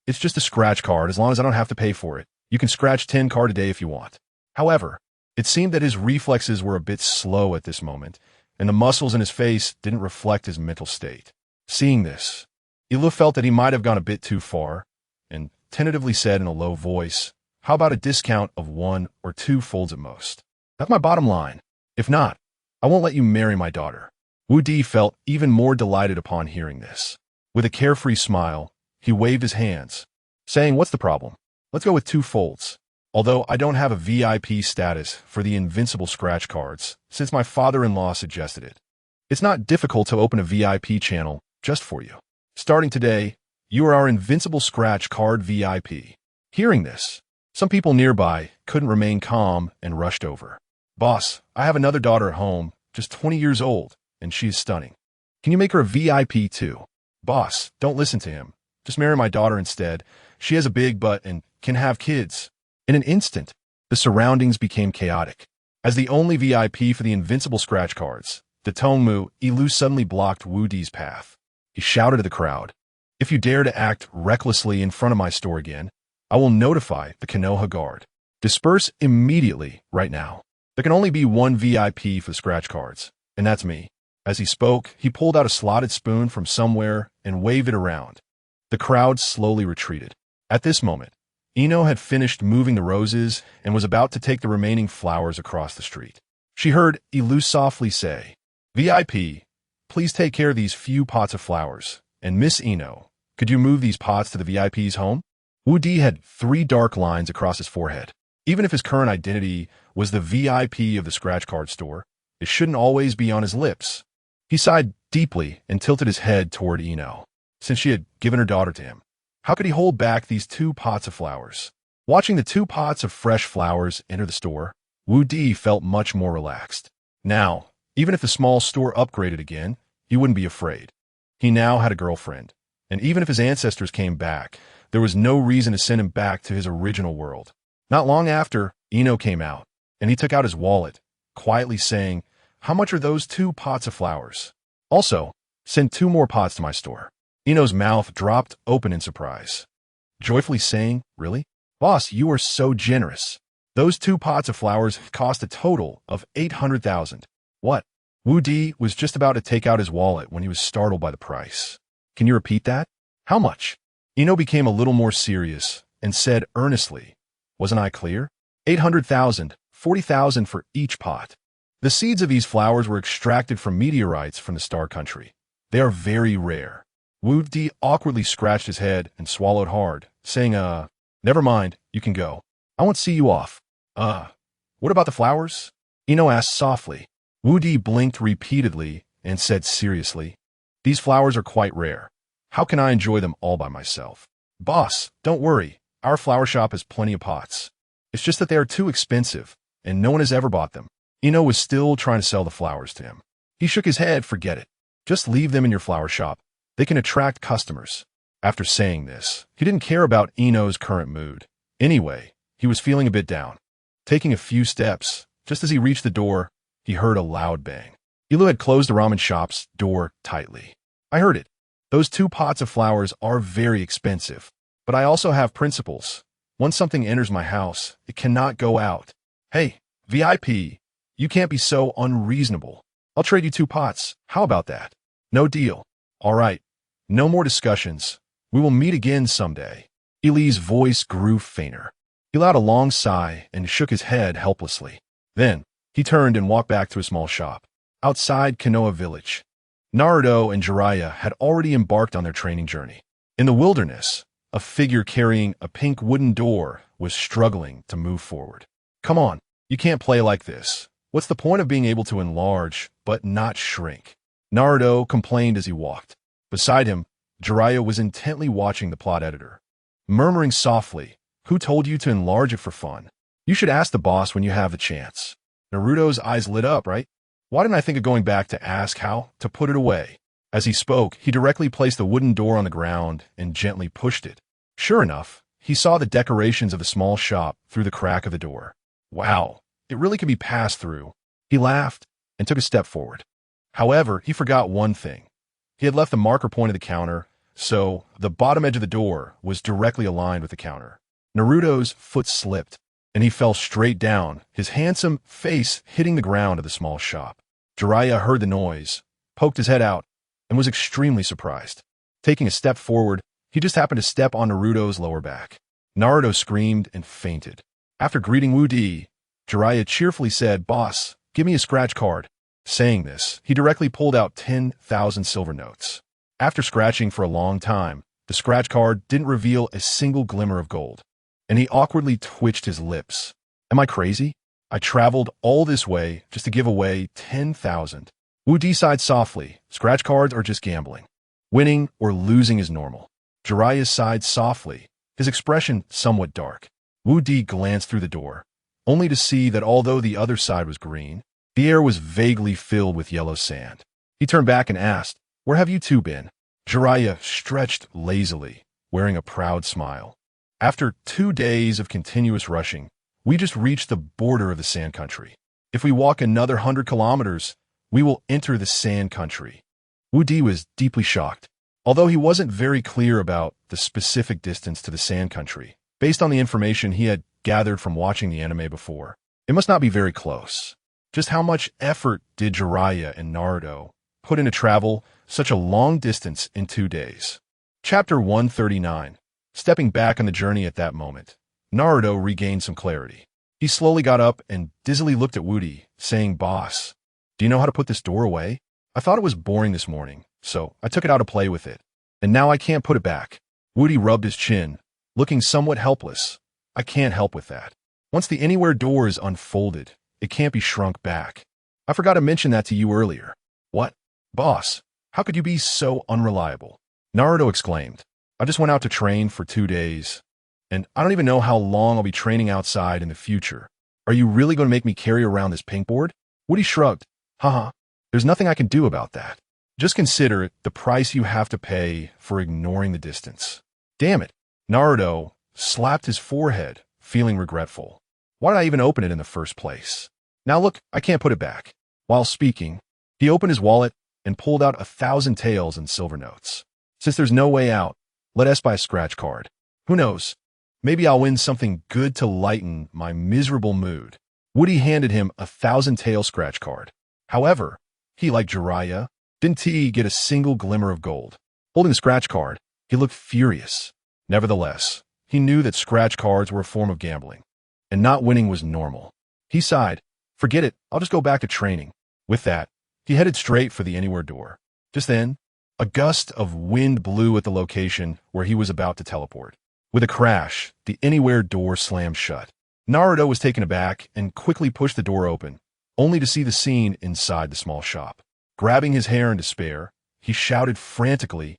"It's just a scratch card as long as I don't have to pay for it. You can scratch 10 cards a day if you want." However, it seemed that his reflexes were a bit slow at this moment, and the muscles in his face didn't reflect his mental state. Seeing this, Yilu felt that he might have gone a bit too far, and tentatively said in a low voice, "How about a discount of 1 or 2 folds at most? That's my bottom line. If not, I won't let you marry my daughter." Wu Di felt even more delighted upon hearing this. With a carefree smile, he waved his hands, saying, "What's the problem? Let's go with 2 folds. Although I don't have a VIP status for the invincible scratch cards, since my father-in-law suggested it. It's not difficult to open a VIP channel just for you. Starting today, you are our invincible scratch card VIP." Hearing this, some people nearby couldn't remain calm and rushed over. "Boss, I have another daughter at home, just 20 years old, and she is stunning. Can you make her a VIP too?" "Boss, don't listen to him. Just marry my daughter instead. She has a big butt and can have kids." In an instant, the surroundings became chaotic. As the only VIP for the invincible scratch cards, the Tongmu Ilu suddenly blocked Wu Di's path. He shouted at the crowd, "If you dare to act recklessly in front of my store again, I will notify the Konoha Guard. Disperse immediately right now. There can only be one VIP for the scratch cards, and that's me." As he spoke, he pulled out a slotted spoon from somewhere and waved it around. The crowd slowly retreated. At this moment, Ino had finished moving the roses and was about to take the remaining flowers across the street. She heard Ilu softly say, "VIP, please take care of these few pots of flowers. And Miss Ino, could you move these pots to the VIP's home?" Wu Di had 3 dark lines across his forehead. Even if his current identity was the VIP of the scratch card store, it shouldn't always be on his lips. He sighed deeply and tilted his head toward Ino. Since she had given her daughter to him, how could he hold back these 2 pots of flowers? Watching the 2 pots of fresh flowers enter the store, Wu Di felt much more relaxed. Now, even if the small store upgraded again, he wouldn't be afraid. He now had a girlfriend, and even if his ancestors came back, there was no reason to send him back to his original world. Not long after, Ino came out, and he took out his wallet, quietly saying, "How much are those 2 pots of flowers? Also, send 2 more pots to my store." Ino's mouth dropped open in surprise, joyfully saying, "Really? Boss, you are so generous. Those 2 pots of flowers cost a total of 800,000. What?" Wu Di was just about to take out his wallet when he was startled by the price. "Can you repeat that? How much?" Ino became a little more serious and said earnestly, "Wasn't I clear? 800,000, 40,000 for each pot. The seeds of these flowers were extracted from meteorites from the Star Country. They are very rare." Wu Di awkwardly scratched his head and swallowed hard, saying, "Never mind, you can go. I won't see you off." What about the flowers?" Ino asked softly. Wu Di blinked repeatedly and said seriously, "These flowers are quite rare. How can I enjoy them all by myself?" "Boss, don't worry. Our flower shop has plenty of pots. It's just that they are too expensive, and no one has ever bought them." Ino was still trying to sell the flowers to him. He shook his head. "Forget it. Just leave them in your flower shop. They can attract customers." After saying this, he didn't care about Ino's current mood. Anyway, he was feeling a bit down. Taking a few steps, just as he reached the door, he heard a loud bang. Ilu had closed the ramen shop's door tightly. "I heard it. Those 2 pots of flowers are very expensive, but I also have principles. Once something enters my house, it cannot go out. Hey, VIP, you can't be so unreasonable. I'll trade you 2 pots. How about that?" "No deal." "All right. No more discussions. We will meet again someday." Ilu's voice grew fainter. He let out a long sigh and shook his head helplessly. Then, he turned and walked back to a small shop outside Konoha village. Naruto and Jiraiya had already embarked on their training journey. In the wilderness, a figure carrying a pink wooden door was struggling to move forward. "Come on, you can't play like this. What's the point of being able to enlarge but not shrink?" Naruto complained as he walked. Beside him, Jiraiya was intently watching the plot editor, murmuring softly, "Who told you to enlarge it for fun? You should ask the boss when you have the chance." Naruto's eyes lit up, right? Why didn't I think of going back to ask how to put it away? As he spoke, he directly placed the wooden door on the ground and gently pushed it. Sure enough, he saw the decorations of the small shop through the crack of the door. Wow, it really can be passed through. He laughed and took a step forward. However, he forgot one thing. He had left the marker point of the counter, so the bottom edge of the door was directly aligned with the counter. Naruto's foot slipped, and he fell straight down, his handsome face hitting the ground of the small shop. Jiraiya heard the noise, poked his head out, and was extremely surprised. Taking a step forward, he just happened to step on Naruto's lower back. Naruto screamed and fainted. After greeting Wu Di, Jiraiya cheerfully said, "Boss, give me a scratch card." Saying this, he directly pulled out 10,000 silver notes. After scratching for a long time, the scratch card didn't reveal a single glimmer of gold, and he awkwardly twitched his lips. Am I crazy? I traveled all this way just to give away 10,000. Wu Di sighed softly. Scratch cards are just gambling. Winning or losing is normal. Jiraiya sighed softly, his expression somewhat dark. Wu Di glanced through the door, only to see that although the other side was green, the air was vaguely filled with yellow sand. He turned back and asked, "Where have you two been?" Jiraiya stretched lazily, wearing a proud smile. "After 2 days of continuous rushing, we just reached the border of the Sand Country. If we walk another 100 kilometers, we will enter the Sand Country." Wu Di was deeply shocked. Although he wasn't very clear about the specific distance to the Sand Country, based on the information he had gathered from watching the anime before, it must not be very close. Just how much effort did Jiraiya and Naruto put into travel such a long distance in 2 days? Chapter 139. Stepping back on the journey at that moment, Naruto regained some clarity. He slowly got up and dizzily looked at Wu Di, saying, "Boss, do you know how to put this door away? I thought it was boring this morning, so I took it out to play with it, and now I can't put it back." Wu Di rubbed his chin, looking somewhat helpless. "I can't help with that. Once the anywhere door is unfolded, it can't be shrunk back. I forgot to mention that to you earlier." "What? Boss, how could you be so unreliable?" Naruto exclaimed. "I just went out to train for 2 days, and I don't even know how long I'll be training outside in the future. Are you really going to make me carry around this paintboard?" Wu Di shrugged. "Haha, there's nothing I can do about that. Just consider it the price you have to pay for ignoring the distance." "Damn it." Naruto slapped his forehead, feeling regretful. "Why did I even open it in the first place? Now look, I can't put it back." While speaking, he opened his wallet and pulled out 1,000 taels in silver notes. "Since there's no way out, let us buy a scratch card. Who knows? Maybe I'll win something good to lighten my miserable mood." Wu Di handed him 1,000 tael scratch card. However, he, like Jiraiya, didn't get a single glimmer of gold. Holding the scratch card, he looked furious. Nevertheless, he knew that scratch cards were a form of gambling, and not winning was normal. He sighed. "Forget it, I'll just go back to training." With that, he headed straight for the anywhere door. Just then, a gust of wind blew at the location where he was about to teleport. With a crash, the anywhere door slammed shut. Naruto was taken aback and quickly pushed the door open, only to see the scene inside the small shop. Grabbing his hair in despair, he shouted frantically,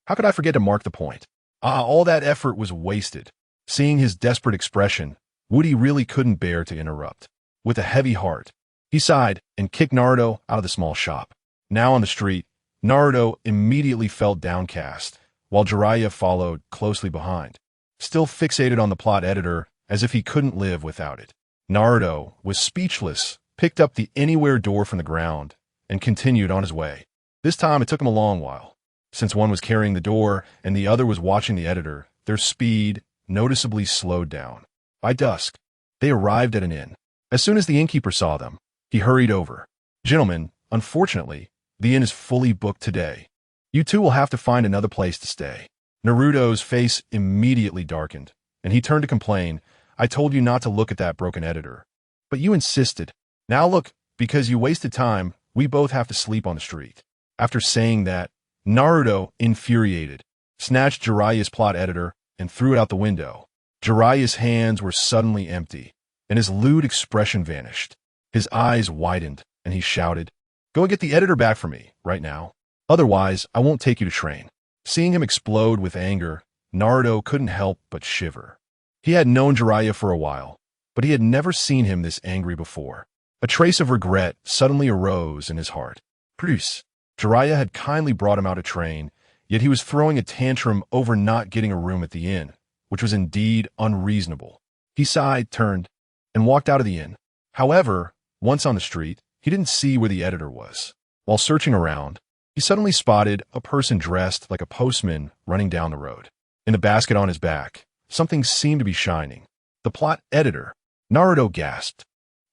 "How could I forget to mark the point? All that effort was wasted." Seeing his desperate expression, Wu Di really couldn't bear to interrupt. With a heavy heart, he sighed and kicked Naruto out of the small shop. Now on the street, Naruto immediately felt downcast, while Jiraiya followed closely behind, still fixated on the plot editor as if he couldn't live without it. Naruto was speechless, picked up the anywhere door from the ground, and continued on his way. This time it took him a long while. Since one was carrying the door and the other was watching the editor, their speed noticeably slowed down. By dusk, they arrived at an inn. As soon as the innkeeper saw them, he hurried over. "Gentlemen, unfortunately, the inn is fully booked today. You two will have to find another place to stay." Naruto's face immediately darkened, and he turned to complain. "I told you not to look at that broken editor, but you insisted. Now look, because you wasted time, we both have to sleep on the street." After saying that, Naruto, infuriated, snatched Jiraiya's plot editor and threw it out the window. Jiraiya's hands were suddenly empty, and his lewd expression vanished. His eyes widened, and he shouted, "Go and get the editor back for me, right now. Otherwise, I won't take you to train." Seeing him explode with anger, Naruto couldn't help but shiver. He had known Jiraiya for a while, but he had never seen him this angry before. A trace of regret suddenly arose in his heart. Plus, Jiraiya had kindly brought him out to train, yet he was throwing a tantrum over not getting a room at the inn, which was indeed unreasonable. He sighed, turned, and walked out of the inn. However, once on the street, he didn't see where the editor was. While searching around, he suddenly spotted a person dressed like a postman running down the road. In the basket on his back, something seemed to be shining. The plot editor. Naruto gasped.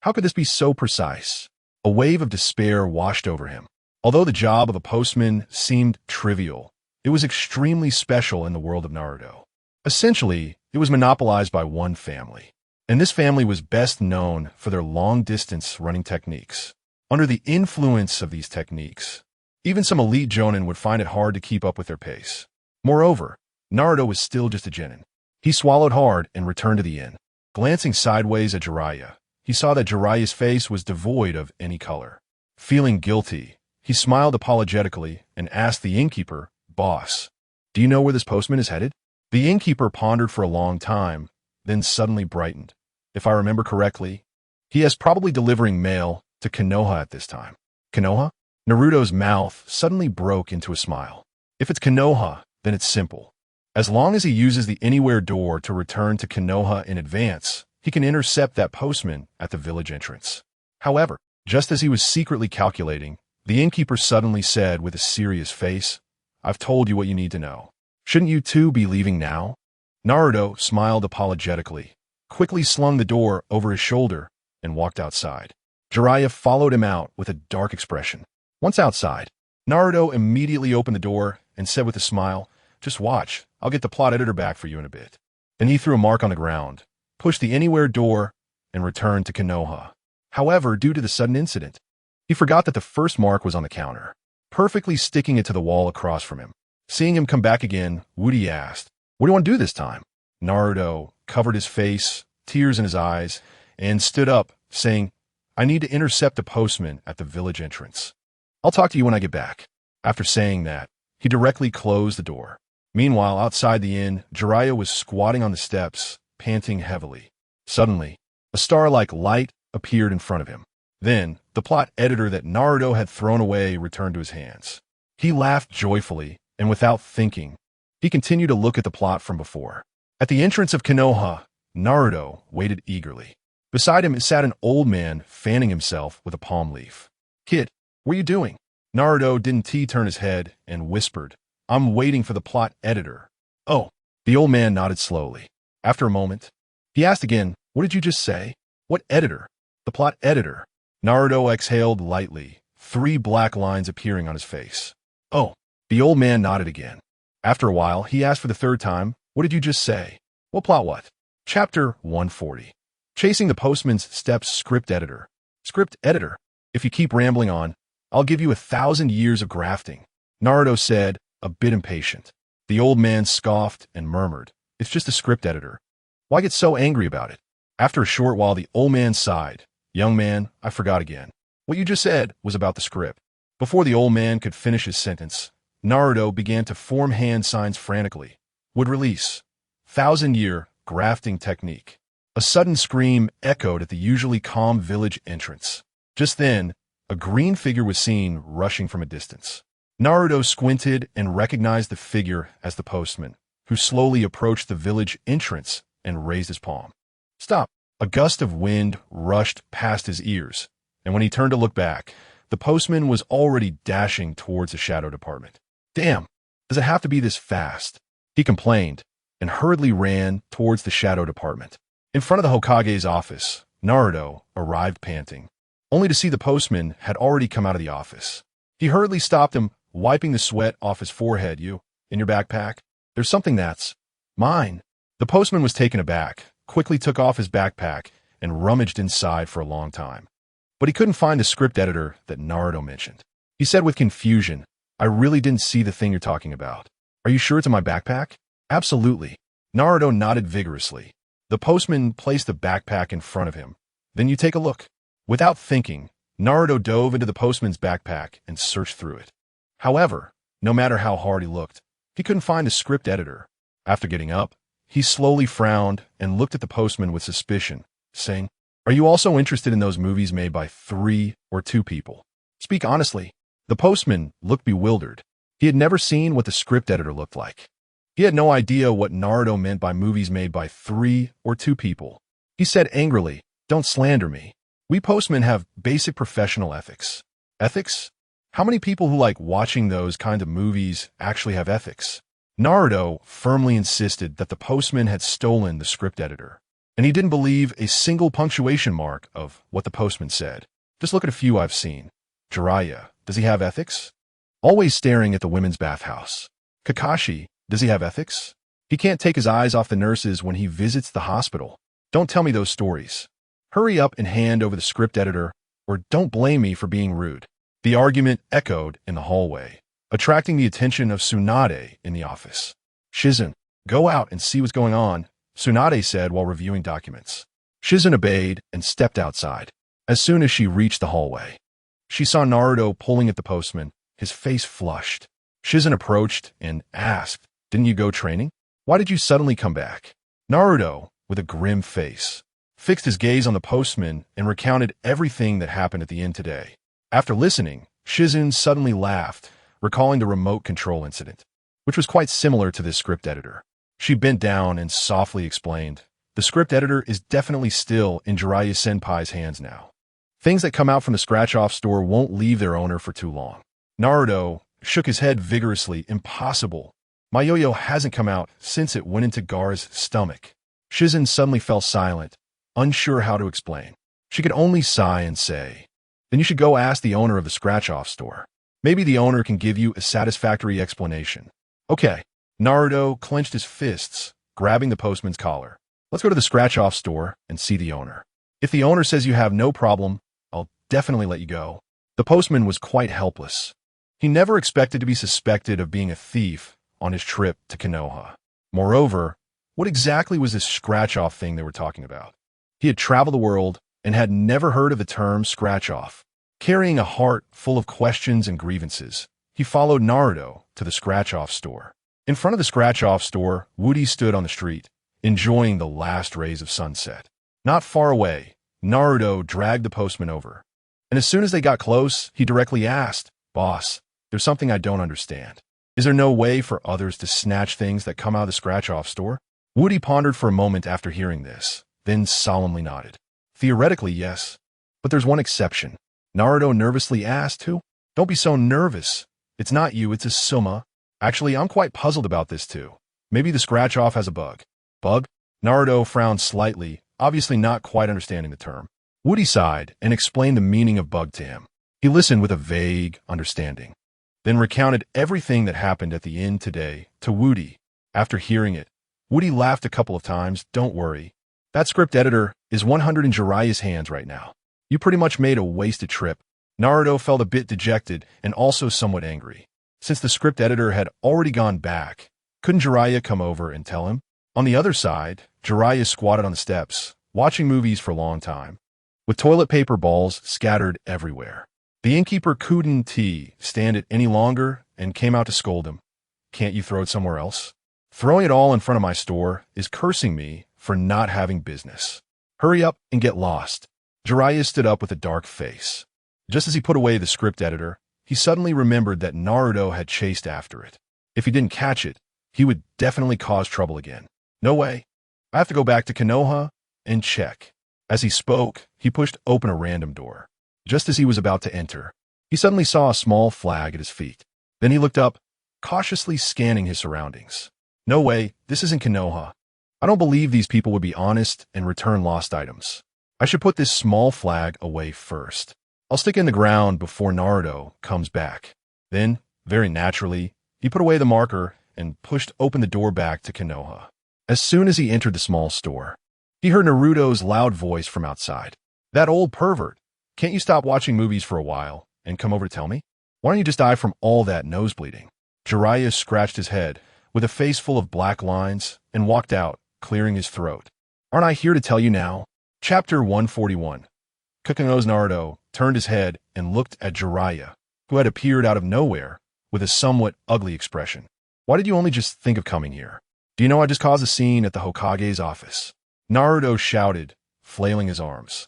How could this be so precise? A wave of despair washed over him. Although the job of a postman seemed trivial, it was extremely special in the world of Naruto. Essentially, it was monopolized by one family, and this family was best known for their long-distance running techniques. Under the influence of these techniques, even some elite jonin would find it hard to keep up with their pace. Moreover, Naruto was still just a genin. He swallowed hard and returned to the inn. Glancing sideways at Jiraiya, he saw that Jiraiya's face was devoid of any color. Feeling guilty, he smiled apologetically and asked the innkeeper, "Boss, do you know where this postman is headed?" The innkeeper pondered for a long time, then suddenly brightened. "If I remember correctly, he is probably delivering mail to Konoha at this time." "Konoha?" Naruto's mouth suddenly broke into a smile. "If it's Konoha, then it's simple. As long as he uses the anywhere door to return to Konoha in advance, he can intercept that postman at the village entrance." However, just as he was secretly calculating, the innkeeper suddenly said with a serious face, "I've told you what you need to know. Shouldn't you two be leaving now?" Naruto smiled apologetically, quickly slung the door over his shoulder, and walked outside. Jiraiya followed him out with a dark expression. Once outside, Naruto immediately opened the door and said with a smile, "Just watch, I'll get the plot editor back for you in a bit." Then he threw a mark on the ground, pushed the anywhere door, and returned to Konoha. However, due to the sudden incident, he forgot that the first mark was on the counter, perfectly sticking it to the wall across from him. Seeing him come back again, Woody asked, "What do you want to do this time?" Naruto covered his face, tears in his eyes, and stood up, saying, "I need to intercept the postman at the village entrance. I'll talk to you when I get back." After saying that, he directly closed the door. Meanwhile, outside the inn, Jiraiya was squatting on the steps, panting heavily. Suddenly, a star-like light appeared in front of him. Then, the plot editor that Naruto had thrown away returned to his hands. He laughed joyfully, and without thinking, he continued to look at the plot from before. At the entrance of Konoha, Naruto waited eagerly. Beside him sat an old man fanning himself with a palm leaf. "Kid, what are you doing?" Naruto didn't turn his head and whispered, "I'm waiting for the plot editor." "Oh." The old man nodded slowly. After a moment, he asked again, "What did you just say?" "What editor?" "The plot editor." Naruto exhaled lightly, 3 black lines appearing on his face. "Oh." The old man nodded again. After a while, he asked for the 3rd time, "What did you just say?" "What plot what?" Chapter 140. Chasing the Postman's Steps Script Editor. Script Editor, if you keep rambling on, I'll give you 1,000 years of grafting, Naruto said, a bit impatient. The old man scoffed and murmured, "It's just a script editor. Why get so angry about it?" After a short while, the old man sighed. "Young man, I forgot again. What you just said was about the script." Before the old man could finish his sentence, Naruto began to form hand signs frantically. Would release. 1,000-year grafting technique. A sudden scream echoed at the usually calm village entrance. Just then, a green figure was seen rushing from a distance. Naruto squinted and recognized the figure as the postman, who slowly approached the village entrance and raised his palm. "Stop!" A gust of wind rushed past his ears, and when he turned to look back, the postman was already dashing towards the shadow department. "Damn, does it have to be this fast?" he complained, and hurriedly ran towards the shadow department. In front of the Hokage's office, Naruto arrived panting, only to see the postman had already come out of the office. He hurriedly stopped him, wiping the sweat off his forehead. "You, in your backpack? There's something that's mine." The postman was taken aback, quickly took off his backpack, and rummaged inside for a long time. But he couldn't find the script editor that Naruto mentioned. He said with confusion, "I really didn't see the thing you're talking about. Are you sure it's in my backpack?" "Absolutely." Naruto nodded vigorously. The postman placed the backpack in front of him. "Then you take a look." Without thinking, Naruto dove into the postman's backpack and searched through it. However, no matter how hard he looked, he couldn't find the script editor. After getting up, he slowly frowned and looked at the postman with suspicion, saying, "Are you also interested in those movies made by 3 or 2 people? Speak honestly." The postman looked bewildered. He had never seen what the script editor looked like. He had no idea what Naruto meant by movies made by 3 or 2 people. He said angrily, "Don't slander me. We postmen have basic professional ethics." "Ethics? How many people who like watching those kind of movies actually have ethics?" Naruto firmly insisted that the postman had stolen the script editor, and he didn't believe a single punctuation mark of what the postman said. "Just look at a few I've seen. Jiraiya, does he have ethics? Always staring at the women's bathhouse. Kakashi, does he have ethics? He can't take his eyes off the nurses when he visits the hospital. Don't tell me those stories. Hurry up and hand over the script editor, or don't blame me for being rude. The argument echoed in the hallway, attracting the attention of Tsunade in the office. Shizen, go out and see what's going on, Tsunade said while reviewing documents. Shizen obeyed and stepped outside. As soon as she reached the hallway, she saw Naruto pulling at the postman, his face flushed. Shizen approached and asked, "Didn't you go training? Why did you suddenly come back?" Naruto, with a grim face, fixed his gaze on the postman and recounted everything that happened at the inn today. After listening, Shizen suddenly laughed, recalling the remote control incident, which was quite similar to this script editor. She bent down and softly explained, "The script editor is definitely still in Jiraiya-senpai's hands now. Things that come out from the scratch-off store won't leave their owner for too long." Naruto shook his head vigorously. "Impossible. My yo-yo hasn't come out since it went into Gar's stomach." Shizen suddenly fell silent, unsure how to explain. She could only sigh and say, "Then you should go ask the owner of the scratch-off store. Maybe the owner can give you a satisfactory explanation." "Okay." Naruto clenched his fists, grabbing the postman's collar. "Let's go to the scratch-off store and see the owner. If the owner says you have no problem, I'll definitely let you go." The postman was quite helpless. He never expected to be suspected of being a thief on his trip to Konoha. Moreover, what exactly was this scratch-off thing they were talking about? He had traveled the world and had never heard of the term scratch-off. Carrying a heart full of questions and grievances, he followed Naruto to the scratch-off store. In front of the scratch-off store, Woody stood on the street, enjoying the last rays of sunset. Not far away, Naruto dragged the postman over. And as soon as they got close, he directly asked, "Boss, there's something I don't understand. Is there no way for others to snatch things that come out of the scratch-off store?" Woody pondered for a moment after hearing this, then solemnly nodded. "Theoretically, yes, but there's one exception." Naruto nervously asked, "Who?" "Don't be so nervous. It's not you, it's Asuma. Actually, I'm quite puzzled about this too. Maybe the scratch-off has a bug." "Bug?" Naruto frowned slightly, obviously not quite understanding the term. Woody sighed and explained the meaning of bug to him. He listened with a vague understanding, then recounted everything that happened at the inn today to Woody. After hearing it, Woody laughed a couple of times. "Don't worry. That script editor is 100 in Jiraiya's hands right now. You pretty much made a wasted trip." Naruto felt a bit dejected and also somewhat angry. Since the script editor had already gone back, couldn't Jiraiya come over and tell him? On the other side, Jiraiya squatted on the steps, watching movies for a long time, with toilet paper balls scattered everywhere. The innkeeper couldn't stand it any longer and came out to scold him. "Can't you throw it somewhere else? Throwing it all in front of my store is cursing me for not having business. Hurry up and get lost." Jiraiya stood up with a dark face. Just as he put away the script editor, he suddenly remembered that Naruto had chased after it. If he didn't catch it, he would definitely cause trouble again. "No way. I have to go back to Konoha and check." As he spoke, he pushed open a random door. Just as he was about to enter, he suddenly saw a small flag at his feet. Then he looked up, cautiously scanning his surroundings. "No way, this isn't Konoha. I don't believe these people would be honest and return lost items. I should put this small flag away first. I'll stick it in the ground before Naruto comes back." Then, very naturally, he put away the marker and pushed open the door back to Konoha. As soon as he entered the small store, he heard Naruto's loud voice from outside. "That old pervert. Can't you stop watching movies for a while and come over to tell me? Why don't you just die from all that nosebleeding?" Jiraiya scratched his head with a face full of black lines and walked out, clearing his throat. "Aren't I here to tell you now?" Chapter 141. Kukuno's Naruto turned his head and looked at Jiraiya, who had appeared out of nowhere with a somewhat ugly expression. "Why did you only just think of coming here? Do you know I just caused a scene at the Hokage's office?" Naruto shouted, flailing his arms.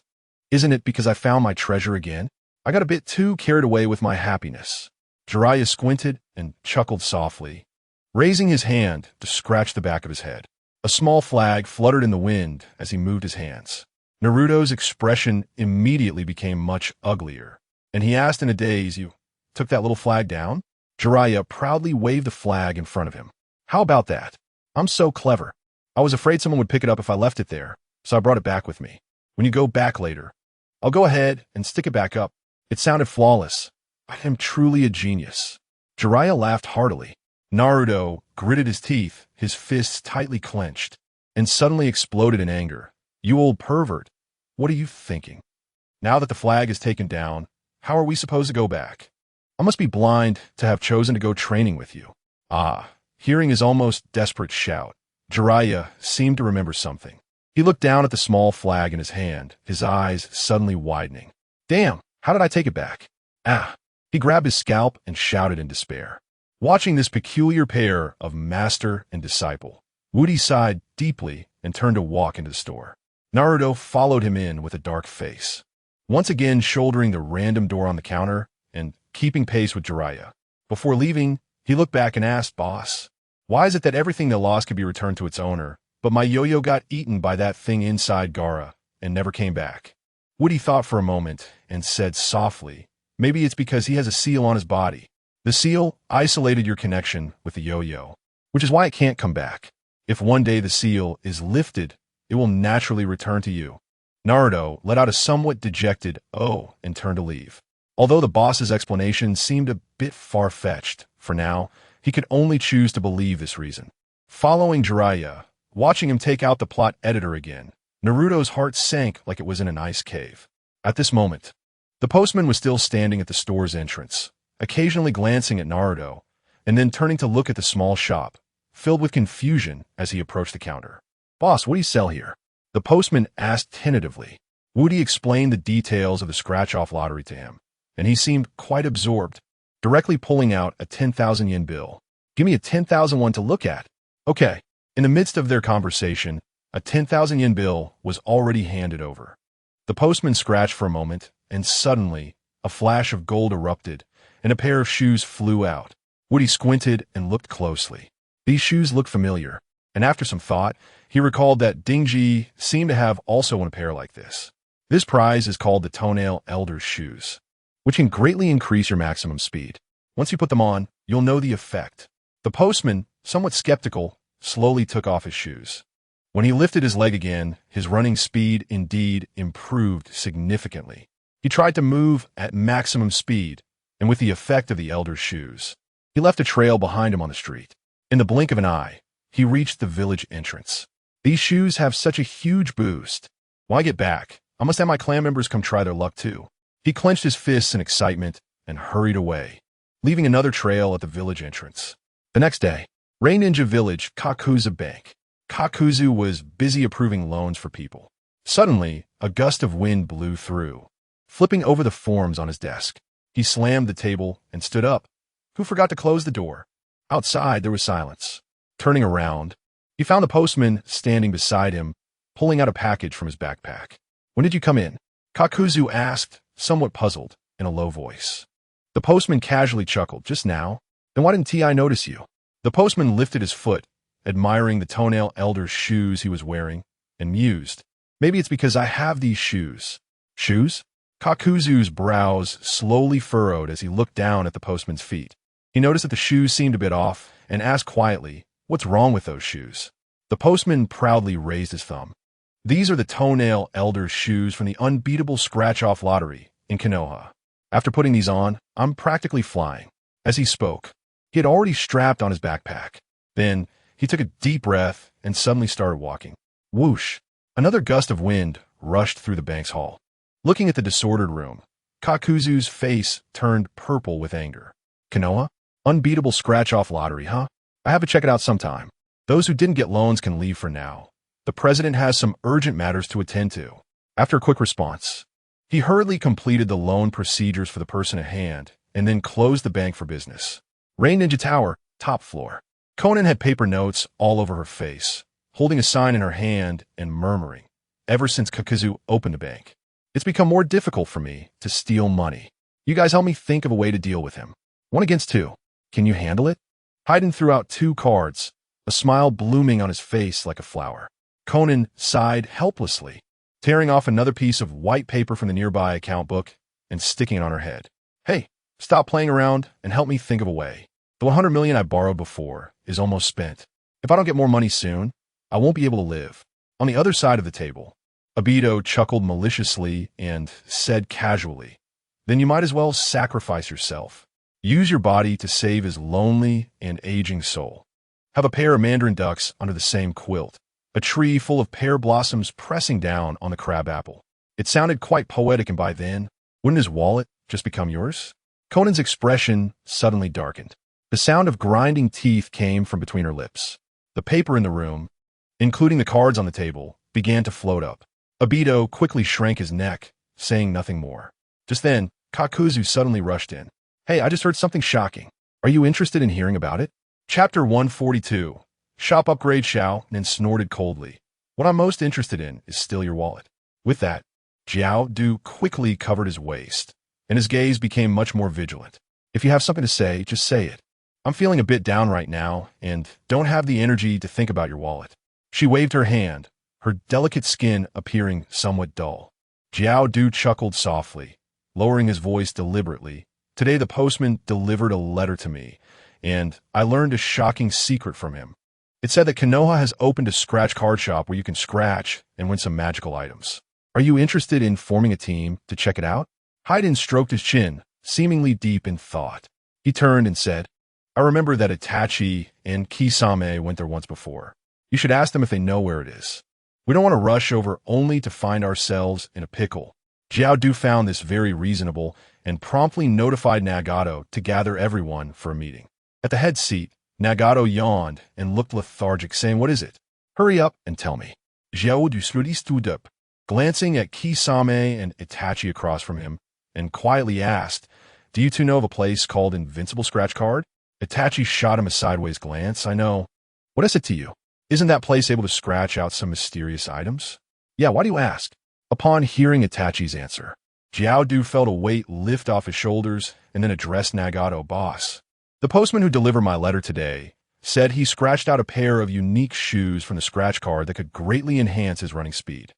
"Isn't it because I found my treasure again? I got a bit too carried away with my happiness." Jiraiya squinted and chuckled softly, raising his hand to scratch the back of his head. A small flag fluttered in the wind as he moved his hands. Naruto's expression immediately became much uglier, and he asked in a daze, "You took that little flag down?" Jiraiya proudly waved the flag in front of him. "How about that? I'm so clever. I was afraid someone would pick it up if I left it there, so I brought it back with me. When you go back later, I'll go ahead and stick it back up." It sounded flawless. "I am truly a genius." Jiraiya laughed heartily. Naruto gritted his teeth, his fists tightly clenched, and suddenly exploded in anger. "You old pervert, what are you thinking? Now that the flag is taken down, how are we supposed to go back? I must be blind to have chosen to go training with you. Ah, hearing his almost desperate shout, Jiraiya seemed to remember something. He looked down at the small flag in his hand, his eyes suddenly widening. Damn, how did I take it back? Ah! He grabbed his scalp and shouted in despair. Watching this peculiar pair of master and disciple, Woody sighed deeply and turned to walk into the store. Naruto followed him in with a dark face, once again shouldering the random door on the counter and keeping pace with Jiraiya. Before leaving, he looked back and asked, Boss, why is it that everything they lost could be returned to its owner, but my yo-yo got eaten by that thing inside Gaara and never came back? Woody thought for a moment and said softly, maybe it's because he has a seal on his body. The seal isolated your connection with the yo-yo, which is why it can't come back. If one day the seal is lifted, it will naturally return to you. Naruto let out a somewhat dejected "oh" and turned to leave. Although the boss's explanation seemed a bit far-fetched, for now, he could only choose to believe this reason. Following Jiraiya, watching him take out the plot editor again, Naruto's heart sank like it was in an ice cave. At this moment, the postman was still standing at the store's entrance, occasionally glancing at Naruto, and then turning to look at the small shop, filled with confusion as he approached the counter. Boss, what do you sell here? The postman asked tentatively. Woody explained the details of the scratch-off lottery to him, and he seemed quite absorbed, directly pulling out a 10,000 yen bill. Give me a 10,000 one to look at. Okay. In the midst of their conversation, a 10,000 yen bill was already handed over. The postman scratched for a moment, and suddenly, a flash of gold erupted, and a pair of shoes flew out. Woody squinted and looked closely. These shoes looked familiar, and after some thought, he recalled that Dingji seemed to have also a pair like this. This prize is called the Toenail Elder's Shoes, which can greatly increase your maximum speed. Once you put them on, you'll know the effect. The postman, somewhat skeptical, slowly took off his shoes. When he lifted his leg again, his running speed indeed improved significantly. He tried to move at maximum speed, and with the effect of the elder's shoes, he left a trail behind him on the street. In the blink of an eye, he reached the village entrance. These shoes have such a huge boost. When I get back, I must have my clan members come try their luck too. He clenched his fists in excitement and hurried away, leaving another trail at the village entrance. The next day, Rain Ninja Village, Kakuzu Bank. Kakuzu was busy approving loans for people. Suddenly, a gust of wind blew through. Flipping over the forms on his desk, he slammed the table and stood up. Who forgot to close the door? Outside, there was silence. Turning around, he found the postman standing beside him, pulling out a package from his backpack. When did you come in? Kakuzu asked, somewhat puzzled, in a low voice. The postman casually chuckled. Just now? Then why didn't T.I. notice you? The postman lifted his foot, admiring the Toenail Elder's shoes he was wearing, and mused. Maybe it's because I have these shoes. Shoes? Kakuzu's brows slowly furrowed as he looked down at the postman's feet. He noticed that the shoes seemed a bit off and asked quietly, what's wrong with those shoes? The postman proudly raised his thumb. These are the Toenail Elder's shoes from the unbeatable scratch-off lottery in Konoha. After putting these on, I'm practically flying. As he spoke, he had already strapped on his backpack. Then, he took a deep breath and suddenly started walking. Whoosh! Another gust of wind rushed through the bank's hall. Looking at the disordered room, Kakuzu's face turned purple with anger. Konoha? Unbeatable scratch-off lottery, huh? I have to check it out sometime. Those who didn't get loans can leave for now. The president has some urgent matters to attend to. After a quick response, he hurriedly completed the loan procedures for the person at hand and then closed the bank for business. Rain Ninja Tower, top floor. Conan had paper notes all over her face, holding a sign in her hand and murmuring, ever since Kakuzu opened the bank, it's become more difficult for me to steal money. You guys help me think of a way to deal with him. 1 against 2. Can you handle it? Haydn threw out 2 cards, a smile blooming on his face like a flower. Conan sighed helplessly, tearing off another piece of white paper from the nearby account book and sticking it on her head. Hey, stop playing around and help me think of a way. The 100 million I borrowed before is almost spent. If I don't get more money soon, I won't be able to live. On the other side of the table, Obito chuckled maliciously and said casually, then you might as well sacrifice yourself. Use your body to save his lonely and aging soul. Have a pair of mandarin ducks under the same quilt, a tree full of pear blossoms pressing down on the crab apple. It sounded quite poetic, and by then, wouldn't his wallet just become yours? Conan's expression suddenly darkened. The sound of grinding teeth came from between her lips. The paper in the room, including the cards on the table, began to float up. Obito quickly shrank his neck, saying nothing more. Just then, Kakuzu suddenly rushed in. Hey, I just heard something shocking. Are you interested in hearing about it? Chapter 142. Shop upgrade. Xiao Nin snorted coldly. What I'm most interested in is still your wallet. With that, Jiao Du quickly covered his waist, and his gaze became much more vigilant. If you have something to say, just say it. I'm feeling a bit down right now, and don't have the energy to think about your wallet. She waved her hand, her delicate skin appearing somewhat dull. Jiao Du chuckled softly, lowering his voice deliberately. Today the postman delivered a letter to me, and I learned a shocking secret from him. It said that Konoha has opened a scratch card shop where you can scratch and win some magical items. Are you interested in forming a team to check it out? Haiden stroked his chin, seemingly deep in thought. He turned and said, I remember that Itachi and Kisame went there once before. You should ask them if they know where it is. We don't want to rush over only to find ourselves in a pickle. Jiao Du found this very reasonable and promptly notified Nagato to gather everyone for a meeting. At the head seat, Nagato yawned and looked lethargic, saying, What is it? Hurry up and tell me. Jiao Du slowly stood up, glancing at Kisame and Itachi across from him, and quietly asked, Do you two know of a place called Invincible Scratch Card? Itachi shot him a sideways glance. I know. What is it to you? Isn't that place able to scratch out some mysterious items? Yeah, why do you ask? Upon hearing Itachi's answer, Jiao Du felt a weight lift off his shoulders and then addressed Nagato. Boss, the postman who delivered my letter today said he scratched out a pair of unique shoes from the scratch card that could greatly enhance his running speed.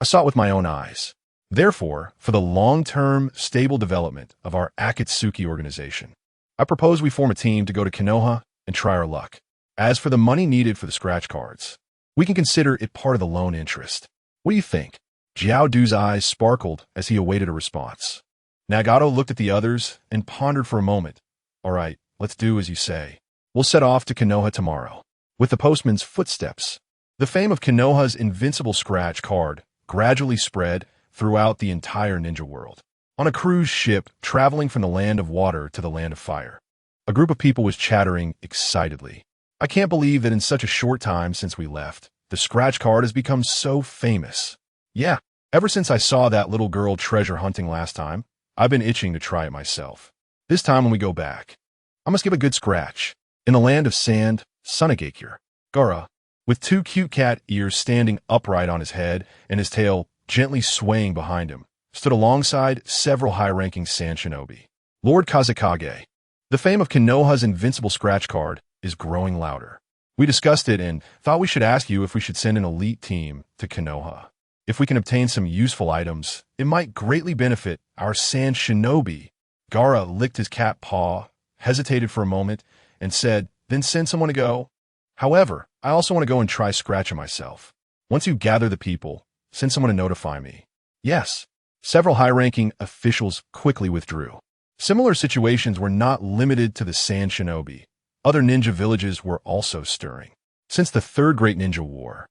I saw it with my own eyes. Therefore, for the long-term, stable development of our Akatsuki organization, I propose we form a team to go to Konoha and try our luck. As for the money needed for the scratch cards, we can consider it part of the loan interest. What do you think? Jiao Du's eyes sparkled as he awaited a response. Nagato looked at the others and pondered for a moment. All right, let's do as you say. We'll set off to Konoha tomorrow. With the postman's footsteps, the fame of Konoha's invincible scratch card gradually spread throughout the entire ninja world. On a cruise ship traveling from the land of water to the land of fire, a group of people was chattering excitedly. I can't believe that in such a short time since we left, the scratch card has become so famous. Yeah, ever since I saw that little girl treasure hunting last time, I've been itching to try it myself. This time when we go back, I must give a good scratch. In the land of sand, Sunagakure, Gaara, with two cute cat ears standing upright on his head and his tail gently swaying behind him, stood alongside several high-ranking sand shinobi. Lord Kazekage. The fame of Konoha's invincible scratch card is growing louder. We discussed it and thought we should ask you if we should send an elite team to Konoha. If we can obtain some useful items, it might greatly benefit our sand shinobi. Gaara licked his cat paw, hesitated for a moment, and said, Then send someone to go. However, I also want to go and try scratching myself. Once you gather the people, send someone to notify me. Yes. Several high-ranking officials quickly withdrew. Similar situations were not limited to the Sand Shinobi. Other ninja villages were also stirring. Since the Third Great Ninja War,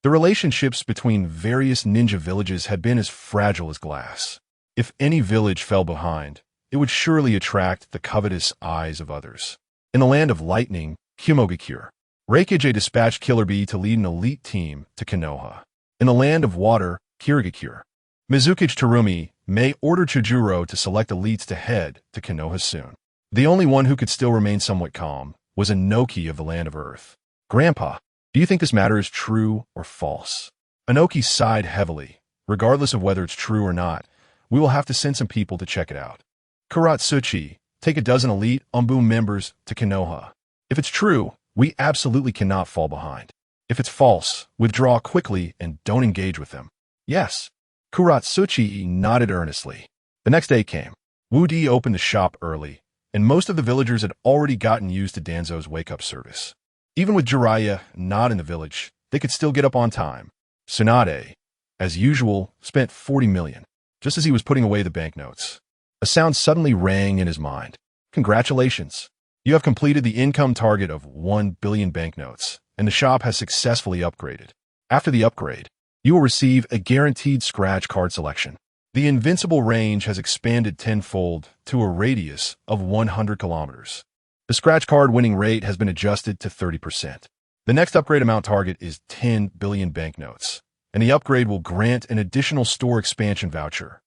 the relationships between various ninja villages had been as fragile as glass. If any village fell behind, it would surely attract the covetous eyes of others. In the land of lightning, Kumogakure, Reikage dispatched Killer Bee to lead an elite team to Konoha. In the land of water, Kirigakure, Mizukage Terumi may order Chujuro to select elites to head to Konoha soon. The only one who could still remain somewhat calm was Inoki of the land of earth. Grandpa, do you think this matter is true or false? Inoki sighed heavily. Regardless of whether it's true or not, we will have to send some people to check it out. Kuratsuchi, take a dozen elite Ombu members to Konoha. If it's true, we absolutely cannot fall behind. If it's false, withdraw quickly and don't engage with them. Yes. Kuratsuchi nodded earnestly. The next day came. Wu Di opened the shop early, and most of the villagers had already gotten used to Danzo's wake-up service. Even with Jiraiya not in the village, they could still get up on time. Tsunade, as usual, spent 40 million, just as he was putting away the banknotes. A sound suddenly rang in his mind. Congratulations. You have completed the income target of 1 billion banknotes, and the shop has successfully upgraded. After the upgrade, you will receive a guaranteed scratch card selection. The invincible range has expanded tenfold to a radius of 100 kilometers. The scratch card winning rate has been adjusted to 30%. The next upgrade amount target is 10 billion banknotes, and the upgrade will grant an additional store expansion voucher.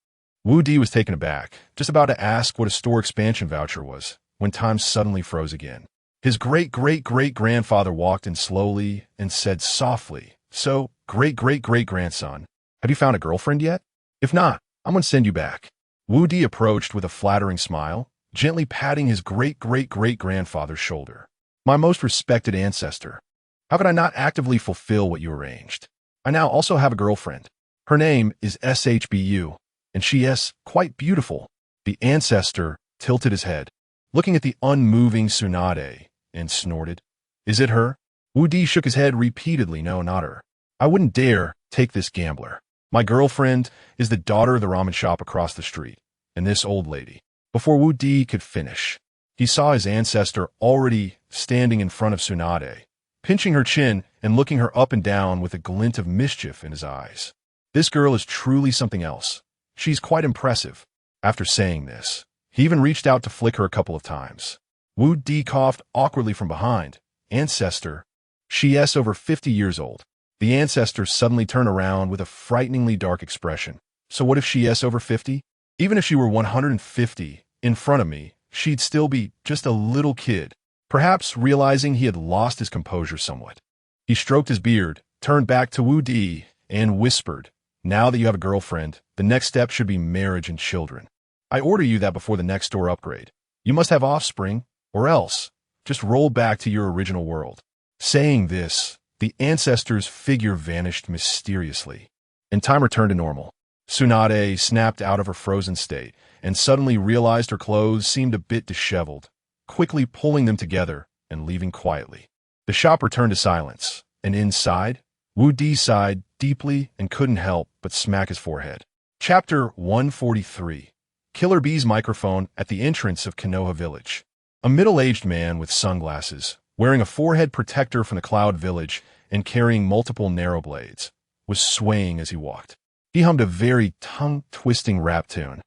Wu Di was taken aback, just about to ask what a store expansion voucher was, when time suddenly froze again. His great-great-great-grandfather walked in slowly and said softly, "So, great-great-great-grandson, have you found a girlfriend yet? If not, I'm going to send you back." Wu Di approached with a flattering smile, gently patting his great-great-great-grandfather's shoulder. "My most respected ancestor, how could I not actively fulfill what you arranged? I now also have a girlfriend. Her name is SHBU, and she is quite beautiful." The ancestor tilted his head, looking at the unmoving Tsunade, and snorted. "Is it her?" Wu Di shook his head repeatedly. "No, not her. I wouldn't dare take this gambler. My girlfriend is the daughter of the ramen shop across the street, and this old lady." Before Wu Di could finish, he saw his ancestor already standing in front of Tsunade, pinching her chin and looking her up and down with a glint of mischief in his eyes. "This girl is truly something else. She's quite impressive." After saying this, he even reached out to flick her a couple of times. Wu Di coughed awkwardly from behind. "Ancestor, she is over 50 years old." The ancestor suddenly turned around with a frighteningly dark expression. "So what if she is over 50? Even if she were 150 in front of me, she'd still be just a little kid." Perhaps realizing he had lost his composure somewhat, he stroked his beard, turned back to Wu Di, and whispered, "Now that you have a girlfriend, the next step should be marriage and children. I order you that before the next store upgrade. You must have offspring, or else just roll back to your original world." Saying this, the ancestor's figure vanished mysteriously, and time returned to normal. Tsunade snapped out of her frozen state and suddenly realized her clothes seemed a bit disheveled, quickly pulling them together and leaving quietly. The shop returned to silence, and inside, Wu Di sighed deeply and couldn't help but smack his forehead. Chapter 143. Killer Bee's microphone at the entrance of Konoha Village. A middle-aged man with sunglasses, wearing a forehead protector from the Cloud Village and carrying multiple narrow blades, was swaying as he walked. He hummed a very tongue-twisting rap tune.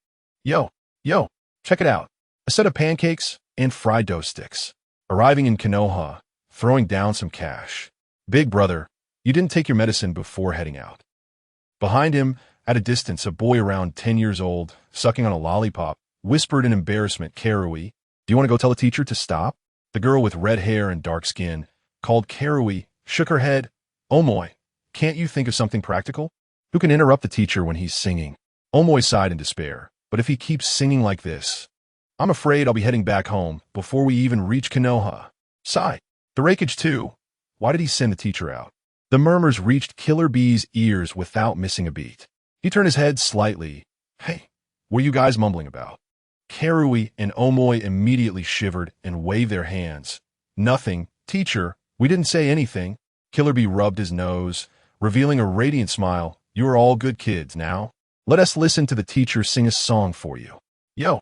Yo, check it out. A set of pancakes and fried dough sticks. Arriving in Konoha, throwing down some cash. Big brother, you didn't take your medicine before heading out." Behind him, at a distance, a boy around 10 years old, sucking on a lollipop, whispered in embarrassment, "Karui, do you want to go tell the teacher to stop?" The girl with red hair and dark skin, called Karui, shook her head. "Omoy, can't you think of something practical? Who can interrupt the teacher when he's singing?" Omoy sighed in despair. "But if he keeps singing like this, I'm afraid I'll be heading back home before we even reach Konoha." Sigh. The rakage too. Why did he send the teacher out? The murmurs reached Killer Bee's ears without missing a beat. He turned his head slightly. "Hey, what are you guys mumbling about?" Karui and Omoy immediately shivered and waved their hands. "Nothing, teacher. We didn't say anything." Killer Bee rubbed his nose, revealing a radiant smile. "You are all good kids now. Let us listen to the teacher sing a song for you. Yo,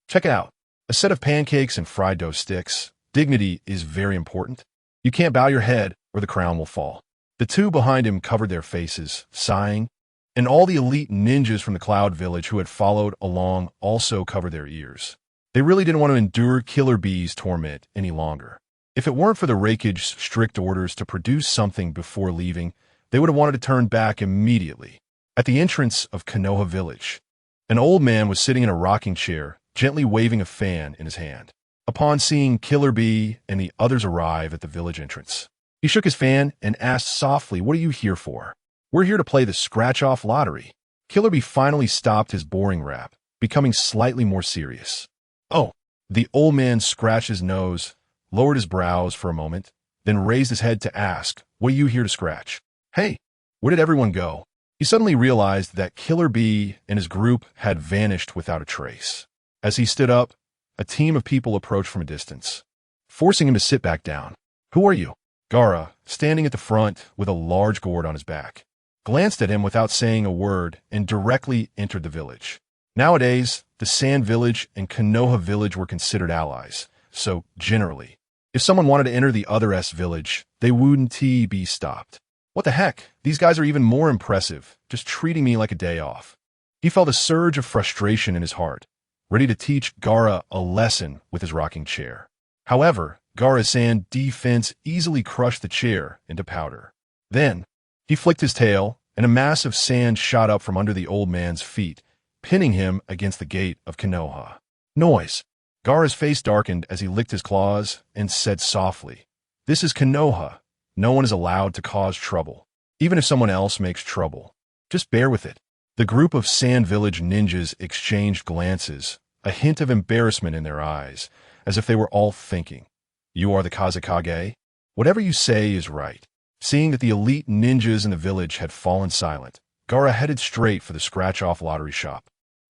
check it out. A set of pancakes and fried dough sticks. Dignity is very important. You can't bow your head or the crown will fall." The two behind him covered their faces, sighing, and all the elite ninjas from the Cloud Village who had followed along also covered their ears. They really didn't want to endure Killer Bee's torment any longer. If it weren't for the Raikage's strict orders to produce something before leaving, they would have wanted to turn back immediately. At the entrance of Konoha Village, an old man was sitting in a rocking chair, gently waving a fan in his hand. Upon seeing Killer Bee and the others arrive at the village entrance, he shook his fan and asked softly, "What are you here for?" "We're here to play the scratch-off lottery." Killer Bee finally stopped his boring rap, becoming slightly more serious. "Oh." The old man scratched his nose, lowered his brows for a moment, then raised his head to ask, "What are you here to scratch?" "Hey, where did everyone go?" He suddenly realized that Killer Bee and his group had vanished without a trace. As he stood up, a team of people approached from a distance, forcing him to sit back down. "Who are you?" Gaara, standing at the front with a large gourd on his back, glanced at him without saying a word and directly entered the village. Nowadays, the Sand Village and Konoha Village were considered allies, so generally, if someone wanted to enter the other S village, they wouldn't be stopped. What the heck? These guys are even more impressive, just treating me like a day off. He felt a surge of frustration in his heart, ready to teach Gaara a lesson with his rocking chair. However, Gaara's sand defense easily crushed the chair into powder. Then, he flicked his tail, and a mass of sand shot up from under the old man's feet, pinning him against the gate of Konoha. Noise. Gaara's face darkened as he licked his claws and said softly, "This is Konoha. No one is allowed to cause trouble, even if someone else makes trouble. Just bear with it." The group of Sand Village ninjas exchanged glances, a hint of embarrassment in their eyes, as if they were all thinking, "You are the Kazekage? Whatever you say is right." Seeing that the elite ninjas in the village had fallen silent, Gaara headed straight for the scratch-off lottery shop.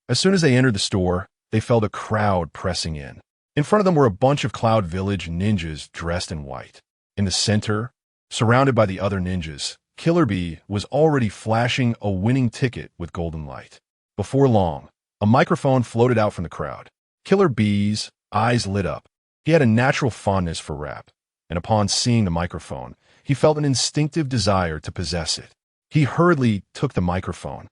As soon as they entered the store, they felt a crowd pressing in. In front of them were a bunch of Cloud Village ninjas dressed in white. In the center, surrounded by the other ninjas, Killer Bee was already flashing a winning ticket with golden light. Before long, a microphone floated out from the crowd. Killer Bee's eyes lit up. He had a natural fondness for rap, and upon seeing the microphone, he felt an instinctive desire to possess it. He hurriedly took the microphone,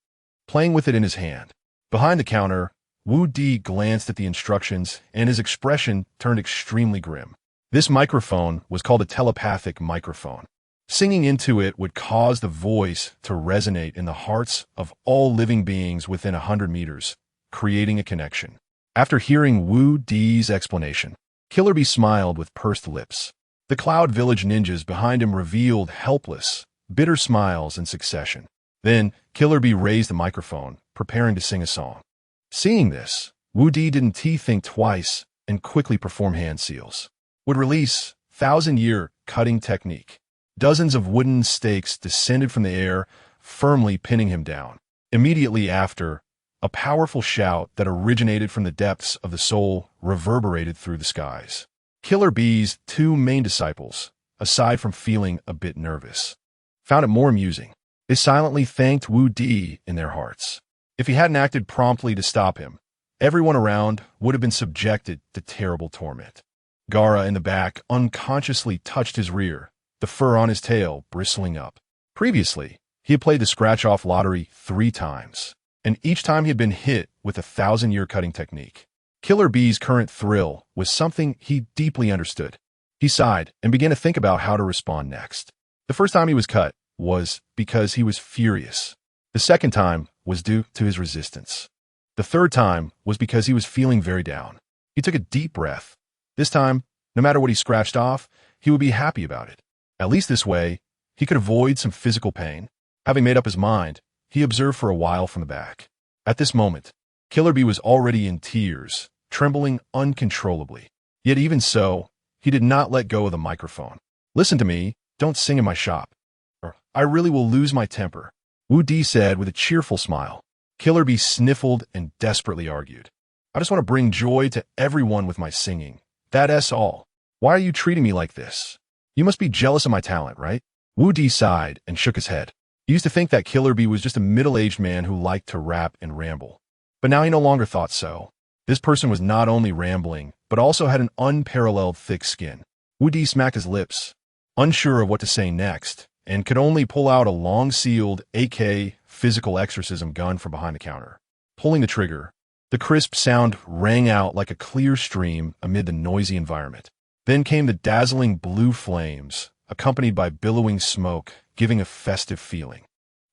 playing with it in his hand. Behind the counter, Wu Di glanced at the instructions, and his expression turned extremely grim. This microphone was called a telepathic microphone. Singing into it would cause the voice to resonate in the hearts of all living beings within 100 meters, creating a connection. After hearing Wu Di's explanation, Killer Bee smiled with pursed lips. The Cloud Village ninjas behind him revealed helpless, bitter smiles in succession. Then, Killer Bee raised the microphone, preparing to sing a song. Seeing this, Wu Di didn't think twice and quickly perform hand seals. Would release 1,000-year cutting technique. Dozens of wooden stakes descended from the air, firmly pinning him down. Immediately after, a powerful shout that originated from the depths of the soul reverberated through the skies. Killer Bee's two main disciples, aside from feeling a bit nervous, found it more amusing. They silently thanked Wu Di in their hearts. If he hadn't acted promptly to stop him, everyone around would have been subjected to terrible torment. Gaara in the back unconsciously touched his rear, the fur on his tail bristling up. Previously, he had played the scratch-off lottery 3 times, and each time he had been hit with a 1,000-year cutting technique. Killer Bee's current thrill was something he deeply understood. He sighed and began to think about how to respond next. The first time he was cut was because he was furious. The second time was due to his resistance. The third time was because he was feeling very down. He took a deep breath. This time, no matter what he scratched off, he would be happy about it. At least this way, he could avoid some physical pain. Having made up his mind, he observed for a while from the back. At this moment, Killer Bee was already in tears, trembling uncontrollably. Yet even so, he did not let go of the microphone. "Listen to me, don't sing in my shop, or I really will lose my temper," Wu Di said with a cheerful smile. Killer Bee sniffled and desperately argued. "I just want to bring joy to everyone with my singing. That's all. Why are you treating me like this? You must be jealous of my talent, right?" Wu Di sighed and shook his head. He used to think that Killer Bee was just a middle-aged man who liked to rap and ramble. But now he no longer thought so. This person was not only rambling, but also had an unparalleled thick skin. Wu Di smacked his lips, unsure of what to say next, and could only pull out a long-sealed AK physical exorcism gun from behind the counter. Pulling the trigger, the crisp sound rang out like a clear stream amid the noisy environment. Then came the dazzling blue flames, accompanied by billowing smoke, giving a festive feeling.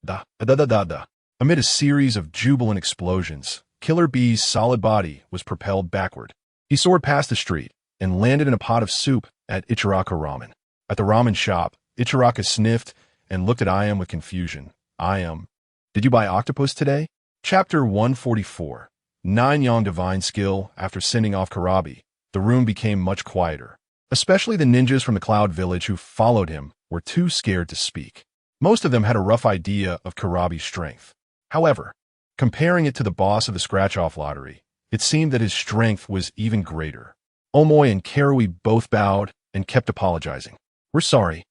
Da-da-da-da-da. Amid a series of jubilant explosions, Killer Bee's solid body was propelled backward. He soared past the street and landed in a pot of soup at Ichiraka Ramen. At the ramen shop, Ichiraka sniffed and looked at Ayam with confusion. "Ayam, did you buy octopus today?" Chapter 144. 9-Yang Divine Skill. After sending off Karabi, the room became much quieter. Especially the ninjas from the Cloud Village who followed him were too scared to speak. Most of them had a rough idea of Karabi's strength. However, comparing it to the boss of the scratch-off lottery, it seemed that his strength was even greater. Omoy and Karui both bowed and kept apologizing. We're sorry.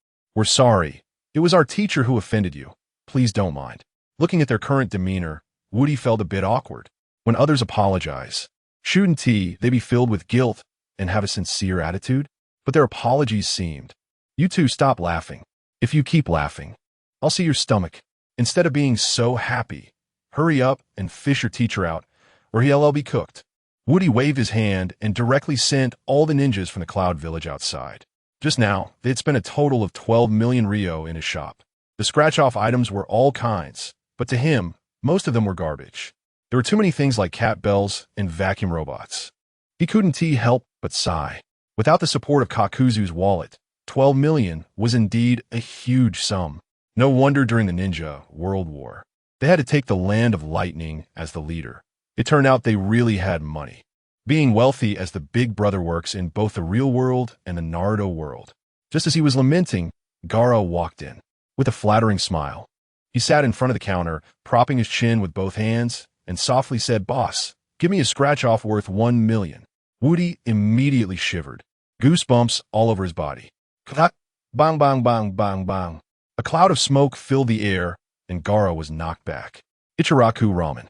It was our teacher who offended you. Please don't mind." Looking at their current demeanor, Woody felt a bit awkward. When others apologize, shouldn't they be filled with guilt and have a sincere attitude? But their apologies seemed, "You two stop laughing. If you keep laughing, I'll see your stomach. Instead of being so happy, hurry up and fish your teacher out, or he'll be cooked. Woody waved his hand and directly sent all the ninjas from the Cloud Village outside. Just now, they had spent a total of 12 million Rio in his shop. The scratch-off items were all kinds, but to him, most of them were garbage. There were too many things like cat bells and vacuum robots. He couldn't help but sigh. Without the support of Kakuzu's wallet, 12 million was indeed a huge sum. No wonder during the Ninja World War, they had to take the Land of Lightning as the leader. It turned out they really had money, being wealthy as the Big Brother works in both the real world and the Naruto world. Just as he was lamenting, Gaara walked in. With a flattering smile, he sat in front of the counter, propping his chin with both hands, and softly said, "Boss, give me a scratch-off worth 1 million. Woody immediately shivered, goosebumps all over his body. Clap, bang, bang, bang, bang, bang. A cloud of smoke filled the air, and Gaara was knocked back. Ichiraku ramen.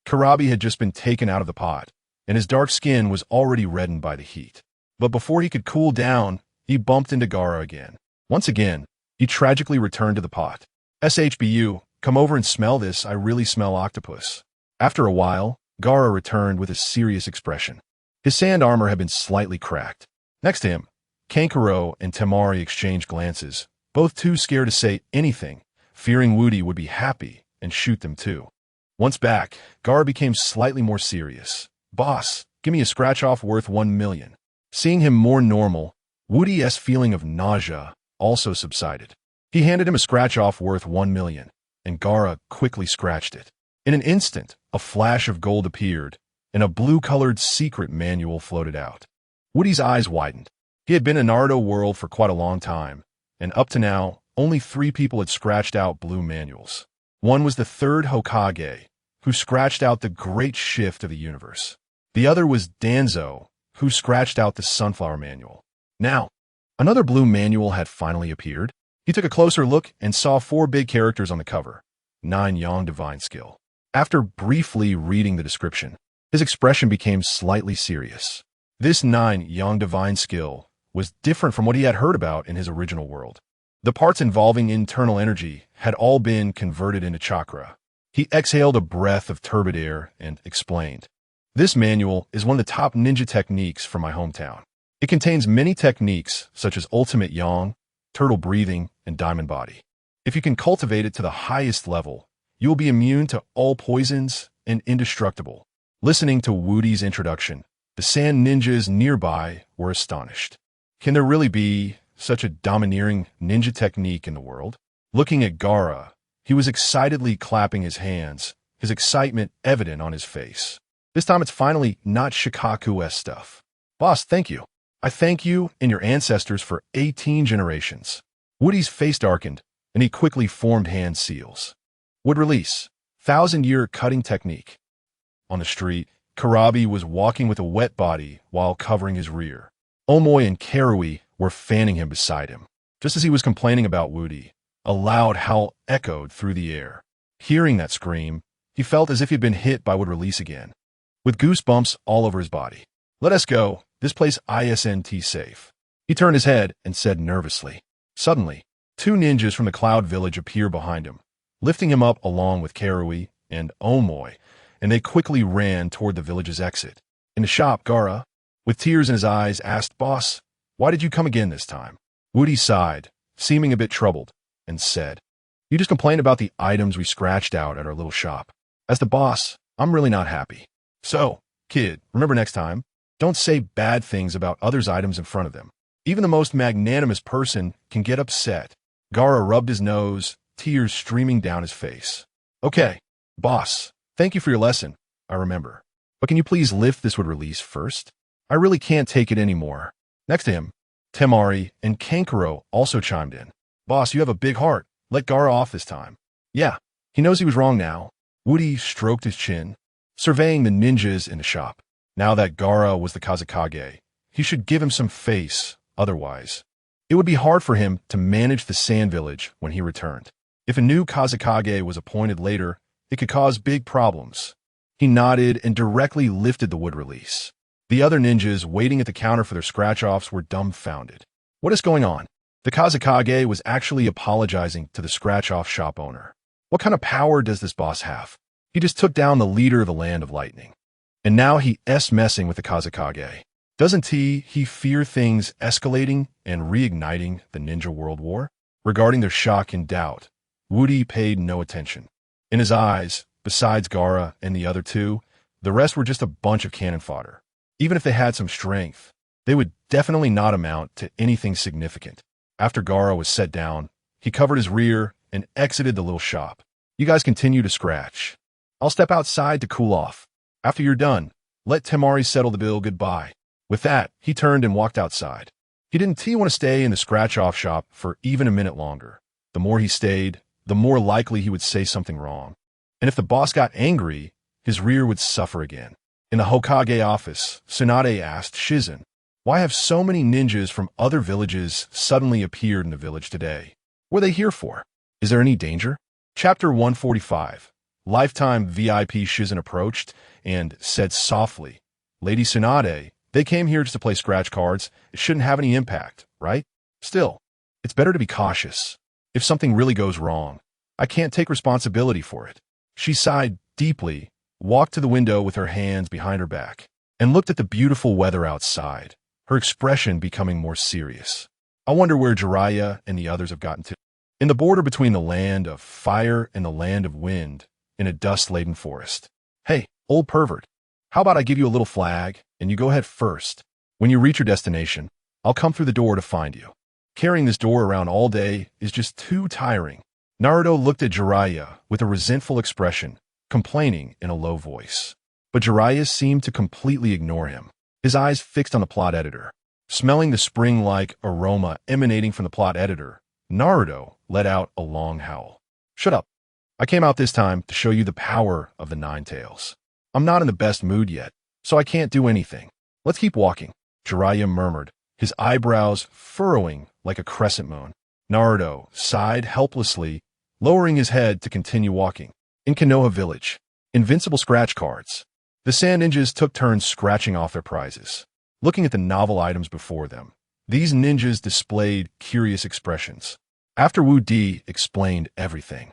Karabi had just been taken out of the pot, and his dark skin was already reddened by the heat. But before he could cool down, he bumped into Gaara again. Once again, he tragically returned to the pot. "SHBU, come over and smell this. I really smell octopus." After a while, Gaara returned with a serious expression. His sand armor had been slightly cracked. Next to him, Kankuro and Temari exchanged glances, both too scared to say anything, fearing Woody would be happy and shoot them too. Once back, Gaara became slightly more serious. "Boss, give me a scratch-off worth 1 million. Seeing him more normal, Woody's feeling of nausea also subsided. He handed him a scratch-off worth 1 million, and Gaara quickly scratched it. In an instant, a flash of gold appeared, and a blue-colored secret manual floated out. Woody's eyes widened. He had been in Naruto world for quite a long time, and up to now, only 3 people had scratched out blue manuals. One was the 3rd Hokage, who scratched out the Great Shift of the universe. The other was Danzo, who scratched out the Sunflower Manual. Now, another blue manual had finally appeared. He took a closer look and saw 4 big characters on the cover. 9 Yang Divine Skill. After briefly reading the description, his expression became slightly serious. This 9 Yang Divine Skill was different from what he had heard about in his original world. The parts involving internal energy had all been converted into chakra. He exhaled a breath of turbid air and explained, "This manual is one of the top ninja techniques from my hometown. It contains many techniques such as ultimate yang, turtle breathing, and diamond body. If you can cultivate it to the highest level, you will be immune to all poisons and indestructible." Listening to Woody's introduction, the sand ninjas nearby were astonished. Can there really be such a domineering ninja technique in the world? Looking at Gaara, he was excitedly clapping his hands, his excitement evident on his face. This time it's finally not Shikaku-esque stuff. "Boss, thank you. I thank you and your ancestors for 18 generations." Woody's face darkened, and he quickly formed hand seals. Would release. 1,000-year cutting technique. On the street, Karabi was walking with a wet body while covering his rear. Omoi and Karui were fanning him beside him. Just as he was complaining about Woody, a loud howl echoed through the air. Hearing that scream, he felt as if he'd been hit by Wood Release again, with goosebumps all over his body. "Let us go. This place isn't safe." He turned his head and said nervously. Suddenly, 2 ninjas from the Cloud Village appeared behind him, lifting him up along with Karui and Omoi, and they quickly ran toward the village's exit. In the shop, Gaara, with tears in his eyes, asked, "Boss, why did you come again this time?" Woody sighed, seeming a bit troubled, and said, "You just complained about the items we scratched out at our little shop. As the boss, I'm really not happy. So, kid, remember next time, don't say bad things about others' items in front of them. Even the most magnanimous person can get upset." Gaara rubbed his nose, tears streaming down his face. "Okay, boss, thank you for your lesson, I remember. But can you please lift this Wood Release first? I really can't take it anymore." Next to him, Temari and Kankuro also chimed in. "Boss, you have a big heart. Let Gaara off this time." Yeah, he knows he was wrong now. Woody stroked his chin, surveying the ninjas in the shop. Now that Gaara was the Kazekage, he should give him some face, otherwise it would be hard for him to manage the Sand Village when he returned. If a new Kazekage was appointed later, it could cause big problems. He nodded and directly lifted the Wood Release. The other ninjas waiting at the counter for their scratch-offs were dumbfounded. "What is going on? The Kazakage was actually apologizing to the scratch-off shop owner. What kind of power does this boss have? He just took down the leader of the Land of Lightning. And now he's messing with the Kazakage. Doesn't he fear things escalating and reigniting the Ninja World War? Regarding their shock and doubt, Woody paid no attention. In his eyes, besides Gaara and the other two, the rest were just a bunch of cannon fodder. Even if they had some strength, they would definitely not amount to anything significant. After Gaara was set down, he covered his rear and exited the little shop. You guys continue to scratch. I'll step outside to cool off. After you're done, let Temari settle the bill goodbye. With that, he turned and walked outside. He didn't want to stay in the scratch-off shop for even a minute longer. The more he stayed, the more likely he would say something wrong. And if the boss got angry, his rear would suffer again. In the Hokage office, Tsunade asked Shizen, "Why have so many ninjas from other villages suddenly appeared in the village today? What are they here for? Is there any danger?" Chapter 145. Lifetime VIP Shizen approached and said softly, "Lady Tsunade, they came here just to play scratch cards. It shouldn't have any impact, right? Still, it's better to be cautious. If something really goes wrong, I can't take responsibility for it." She sighed deeply, walked to the window with her hands behind her back, and looked at the beautiful weather outside, her expression becoming more serious. I wonder where Jiraiya and the others have gotten to. In the border between the land of fire and the land of wind, in a dust-laden forest. "Hey, old pervert, how about I give you a little flag, and you go ahead first? When you reach your destination, I'll come through the door to find you. Carrying this door around all day is just too tiring." Naruto looked at Jiraiya with a resentful expression, complaining in a low voice. But Jiraiya seemed to completely ignore him, his eyes fixed on the plot editor. Smelling the spring-like aroma emanating from the plot editor, Naruto let out a long howl. "Shut up. I came out this time to show you the power of the Nine Tails. I'm not in the best mood yet, so I can't do anything. Let's keep walking," Jiraiya murmured, his eyebrows furrowing like a crescent moon. Naruto sighed helplessly, lowering his head to continue walking. In Konoha Village, invincible scratch cards. The Sand Ninjas took turns scratching off their prizes. Looking at the novel items before them, these ninjas displayed curious expressions. After Wu Di explained everything,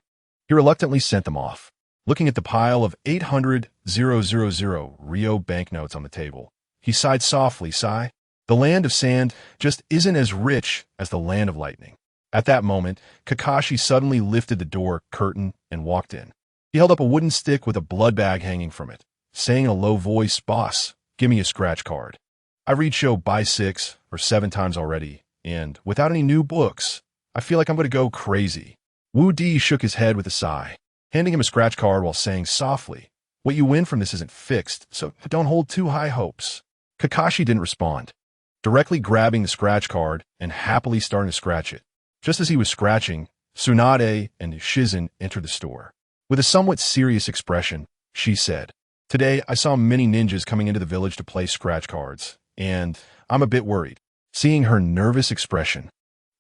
he reluctantly sent them off. Looking at the pile of 800,000 Rio banknotes on the table, he sighed softly. The land of sand just isn't as rich as the land of lightning. At that moment, Kakashi suddenly lifted the door curtain and walked in. He held up a wooden stick with a blood bag hanging from it, saying in a low voice, "Boss, give me a scratch card. I read show by 6 or 7 times already, and without any new books, I feel like I'm going to go crazy." Wu Di shook his head with a sigh, handing him a scratch card while saying softly, "What you win from this isn't fixed, so don't hold too high hopes." Kakashi didn't respond, directly grabbing the scratch card and happily starting to scratch it. Just as he was scratching, Tsunade and Shizen entered the store. With a somewhat serious expression, she said, "Today I saw many ninjas coming into the village to play scratch cards, and I'm a bit worried." Seeing her nervous expression,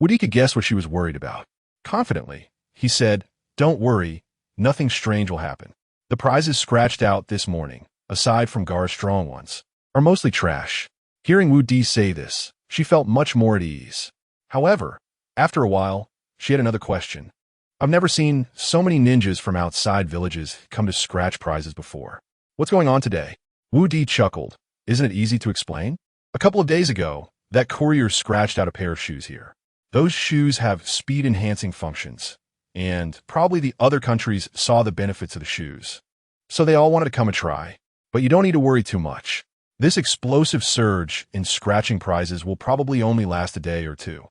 Woody could guess what she was worried about. Confidently, he said, "Don't worry, nothing strange will happen. The prizes scratched out this morning, aside from Gaara's strong ones, are mostly trash." Hearing Wu Di say this, she felt much more at ease. However, after a while, she had another question. "I've never seen so many ninjas from outside villages come to scratch prizes before. What's going on today?" Wu Di chuckled. "Isn't it easy to explain? A couple of days ago, that courier scratched out a pair of shoes here. Those shoes have speed-enhancing functions, and probably the other countries saw the benefits of the shoes. So they all wanted to come and try. But you don't need to worry too much. This explosive surge in scratching prizes will probably only last a day or two.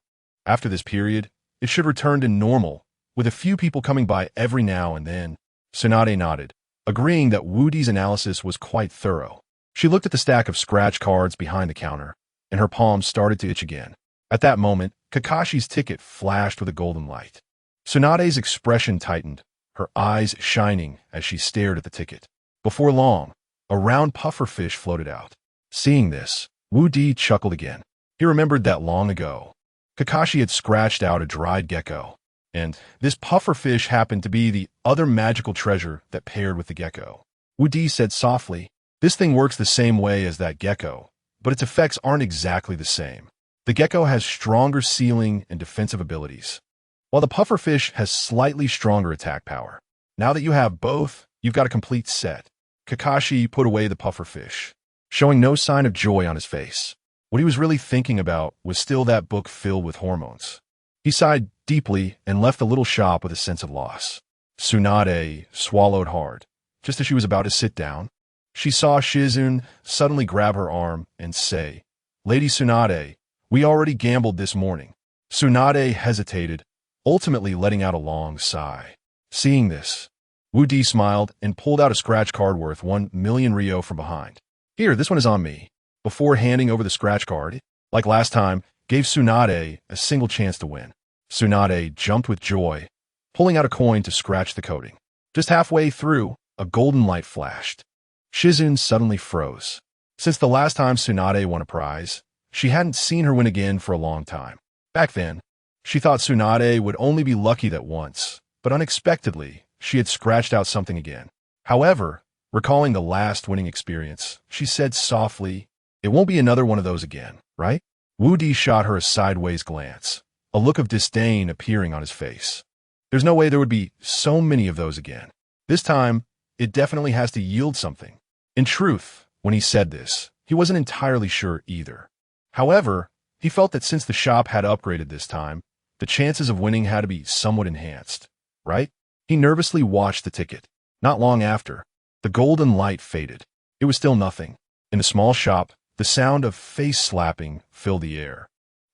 After this period, it should return to normal, with a few people coming by every now and then." Tsunade nodded, agreeing that Wu Di's analysis was quite thorough. She looked at the stack of scratch cards behind the counter, and her palms started to itch again. At that moment, Kakashi's ticket flashed with a golden light. Tsunade's expression tightened, her eyes shining as she stared at the ticket. Before long, a round pufferfish floated out. Seeing this, Wu Di chuckled again. He remembered that long ago, Kakashi had scratched out a dried gecko, and this pufferfish happened to be the other magical treasure that paired with the gecko. Wu Di said softly, "This thing works the same way as that gecko, but its effects aren't exactly the same. The gecko has stronger sealing and defensive abilities, while the pufferfish has slightly stronger attack power. Now that you have both, you've got a complete set. Kakashi put away the pufferfish, showing no sign of joy on his face. What he was really thinking about was still that book filled with hormones. He sighed deeply and left the little shop with a sense of loss. Tsunade swallowed hard. Just as she was about to sit down, she saw Shizune suddenly grab her arm and say, "Lady Tsunade, we already gambled this morning." Tsunade hesitated, ultimately letting out a long sigh. Seeing this, Wu Di smiled and pulled out a scratch card worth 1,000,000 Ryo from behind. "Here, this one is on me." Before handing over the scratch card, like last time, gave Tsunade a single chance to win. Tsunade jumped with joy, pulling out a coin to scratch the coating. Just halfway through, a golden light flashed. Shizune suddenly froze. Since the last time Tsunade won a prize, she hadn't seen her win again for a long time. Back then, she thought Tsunade would only be lucky that once, but unexpectedly, she had scratched out something again. However, recalling the last winning experience, she said softly, "It won't be another one of those again, right?" Wu Di shot her a sideways glance, a look of disdain appearing on his face. There's no way there would be so many of those again. This time, it definitely has to yield something. In truth, when he said this, he wasn't entirely sure either. However, he felt that since the shop had upgraded this time, the chances of winning had to be somewhat enhanced, right? He nervously watched the ticket. Not long after, the golden light faded. It was still nothing. In the small shop, the sound of face slapping filled the air.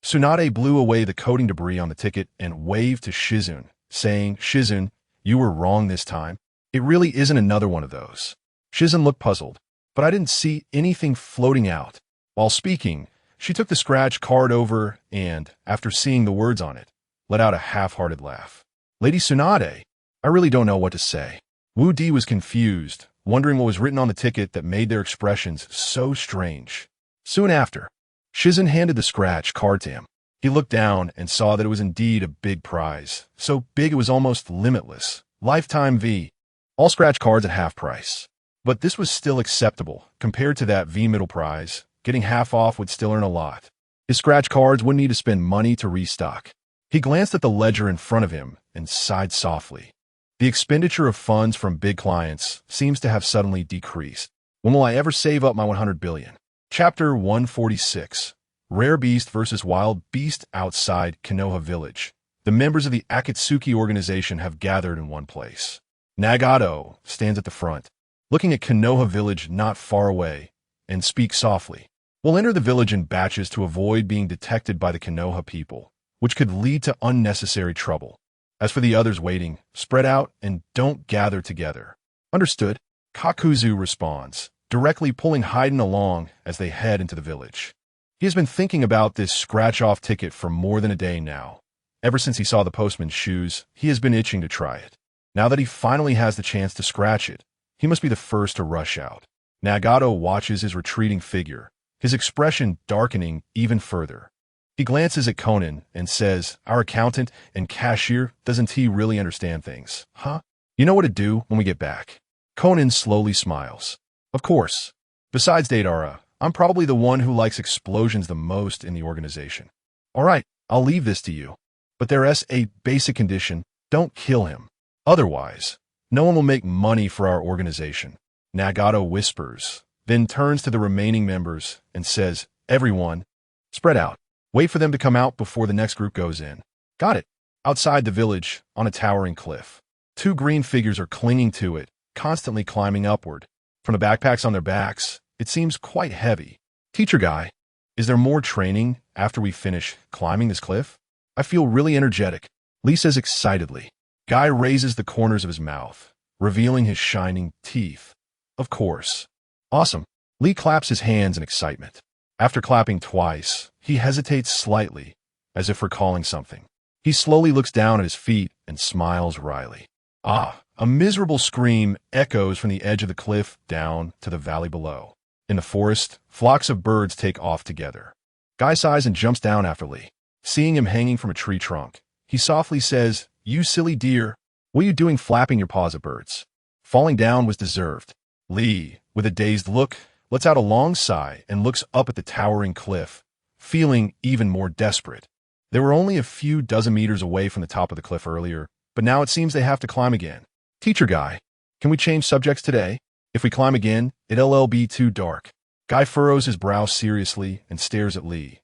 Tsunade blew away the coating debris on the ticket and waved to Shizune, saying, "Shizune, you were wrong this time. It really isn't another one of those." Shizune looked puzzled, but I didn't see anything floating out. While speaking, she took the scratch card over and, after seeing the words on it, let out a half-hearted laugh. "Lady Tsunade, I really don't know what to say." Wu Di was confused, wondering what was written on the ticket that made their expressions so strange. Soon after, Shizune handed the scratch card to him. He looked down and saw that it was indeed a big prize, so big it was almost limitless. Lifetime V. All scratch cards at half price. But this was still acceptable compared to that V middle prize. Getting half off would still earn a lot. His scratch cards wouldn't need to spend money to restock. He glanced at the ledger in front of him and sighed softly. The expenditure of funds from big clients seems to have suddenly decreased. When will I ever save up my 100 billion? Chapter 146. Rare Beast versus Wild Beast outside Konoha Village. The members of the Akatsuki organization have gathered in one place. Nagato stands at the front, looking at Konoha Village not far away, and speaks softly. "We'll enter the village in batches to avoid being detected by the Konoha people, which could lead to unnecessary trouble. As for the others waiting, spread out and don't gather together." "Understood," Kakuzu responds, directly pulling Haiden along as they head into the village. He has been thinking about this scratch-off ticket for more than a day now. Ever since he saw the postman's shoes, he has been itching to try it. Now that he finally has the chance to scratch it, he must be the first to rush out. Nagato watches his retreating figure, his expression darkening even further. He glances at Conan and says, "Our accountant and cashier, doesn't he really understand things, huh? You know what to do when we get back." Conan slowly smiles. "Of course. Besides Deidara, I'm probably the one who likes explosions the most in the organization. All right, I'll leave this to you. But there's a basic condition: don't kill him. Otherwise, no one will make money for our organization." Nagato whispers, then turns to the remaining members and says, "Everyone, spread out. Wait for them to come out before the next group goes in." "Got it." Outside the village, on a towering cliff, two green figures are clinging to it, constantly climbing upward. From the backpacks on their backs, it seems quite heavy. "Teacher Guy, is there more training after we finish climbing this cliff? I feel really energetic," Lee says excitedly. Guy raises the corners of his mouth, revealing his shining teeth. "Of course." "Awesome." Lee claps his hands in excitement. After clapping twice, he hesitates slightly, as if recalling something. He slowly looks down at his feet and smiles wryly. A miserable scream echoes from the edge of the cliff down to the valley below. In the forest, flocks of birds take off together. Guy sighs and jumps down after Lee. Seeing him hanging from a tree trunk, he softly says, "You silly deer, what are you doing flapping your paws at birds?" Falling down was deserved. Lee, with a dazed look, lets out a long sigh and looks up at the towering cliff, feeling even more desperate. They were only a few dozen meters away from the top of the cliff earlier, but now it seems they have to climb again. Teacher Guy, can we change subjects today? If we climb again, it'll be too dark. Guy furrows his brow seriously and stares at Lee.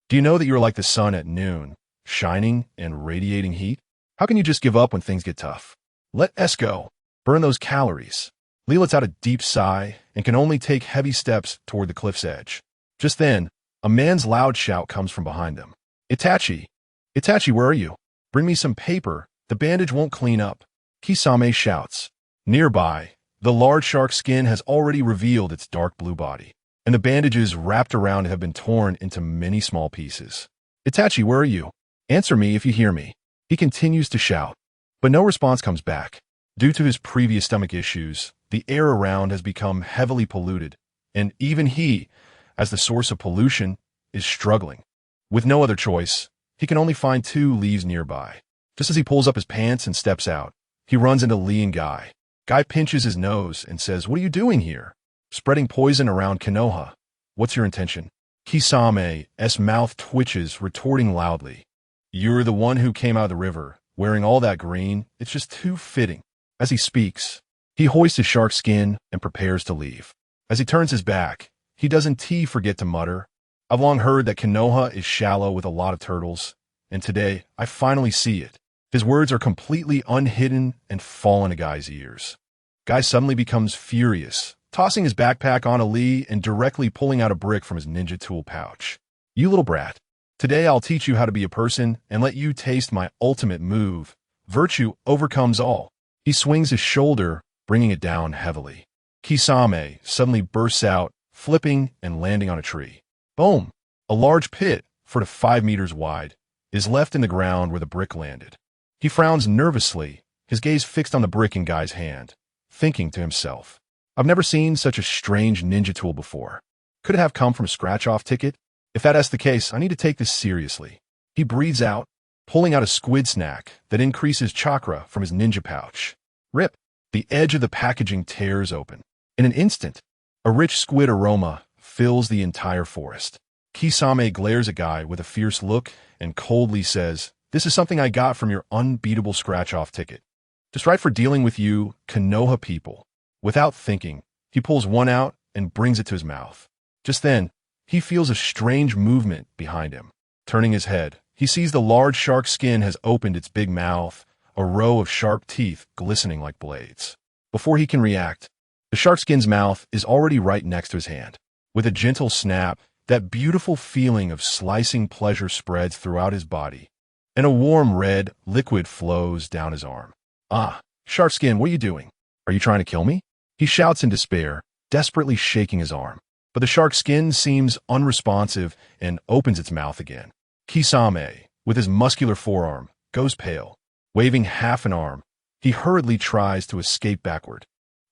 Do you know that you're like the sun at noon, shining and radiating heat? How can you just give up when things get tough? Let S go. Burn those calories. Lee lets out a deep sigh and can only take heavy steps toward the cliff's edge. Just then, a man's loud shout comes from behind them. Itachi! Itachi, where are you? Bring me some paper. The bandage won't clean up. Kisame shouts. Nearby, the large shark's skin has already revealed its dark blue body, and the bandages wrapped around it have been torn into many small pieces. Itachi, where are you? Answer me if you hear me. He continues to shout, but no response comes back. Due to his previous stomach issues, the air around has become heavily polluted, and even he, as the source of pollution, is struggling. With no other choice, he can only find 2 leaves nearby. Just as he pulls up his pants and steps out, he runs into Lee and Guy. Guy pinches his nose and says, "What are you doing here?" "Spreading poison around Konoha. What's your intention?" Kisame's mouth twitches, retorting loudly. "You're the one who came out of the river, wearing all that green. It's just too fitting." As he speaks, he hoists his shark skin and prepares to leave. As he turns his back, he doesn't forget to mutter, "I've long heard that Konoha is shallow with a lot of turtles, and today I finally see it." His words are completely unhidden and fall into Guy's ears. Guy suddenly becomes furious, tossing his backpack onto Lee and directly pulling out a brick from his ninja tool pouch. "You little brat. Today I'll teach you how to be a person and let you taste my ultimate move. Virtue overcomes all." He swings his shoulder, bringing it down heavily. Kisame suddenly bursts out, flipping and landing on a tree. Boom! A large pit, 4 to 5 meters wide, is left in the ground where the brick landed. He frowns nervously, his gaze fixed on the brick in Guy's hand, thinking to himself, "I've never seen such a strange ninja tool before. Could it have come from a scratch-off ticket? If that's the case, I need to take this seriously." He breathes out, pulling out a squid snack that increases chakra from his ninja pouch. Rip! The edge of the packaging tears open. In an instant, a rich squid aroma fills the entire forest. Kisame glares at Guy with a fierce look and coldly says, "This is something I got from your unbeatable scratch-off ticket. Just right for dealing with you Konoha people." Without thinking, he pulls one out and brings it to his mouth. Just then, he feels a strange movement behind him. Turning his head, he sees the large shark skin has opened its big mouth, a row of sharp teeth glistening like blades. Before he can react, the shark skin's mouth is already right next to his hand. With a gentle snap, that beautiful feeling of slicing pleasure spreads throughout his body, and a warm red liquid flows down his arm. "Ah, shark skin, what are you doing? Are you trying to kill me?" He shouts in despair, desperately shaking his arm. But the shark skin seems unresponsive and opens its mouth again. Kisame, with his muscular forearm, goes pale. Waving half an arm, he hurriedly tries to escape backward.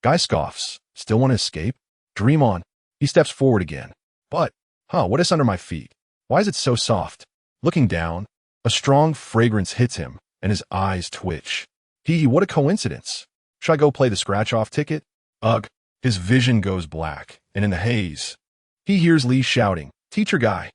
Guy scoffs. "Still want to escape? Dream on." He steps forward again. But, what is under my feet? Why is it so soft? Looking down, a strong fragrance hits him, and his eyes twitch. What a coincidence. Should I go play the scratch-off ticket? Ugh. His vision goes black, and in the haze, he hears Lee shouting, Teacher Guy,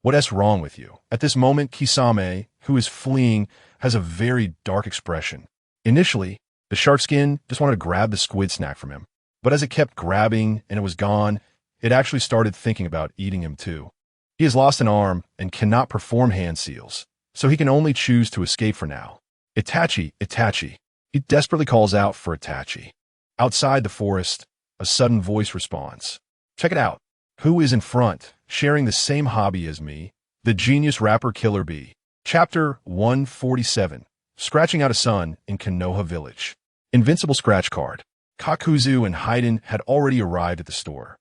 what's wrong with you?" At this moment, Kisame, who is fleeing, has a very dark expression. Initially, the shark skin just wanted to grab the squid snack from him, but as it kept grabbing and it was gone, it actually started thinking about eating him too. He has lost an arm and cannot perform hand seals, so he can only choose to escape for now. Itachi, Itachi. He desperately calls out for Itachi. Outside the forest, a sudden voice responds. "Check it out. Who is in front, sharing the same hobby as me? The genius rapper Killer Bee." Chapter 147. Scratching out a sun in Konoha Village. Invincible scratch card. Kakuzu and Haiden had already arrived at the store.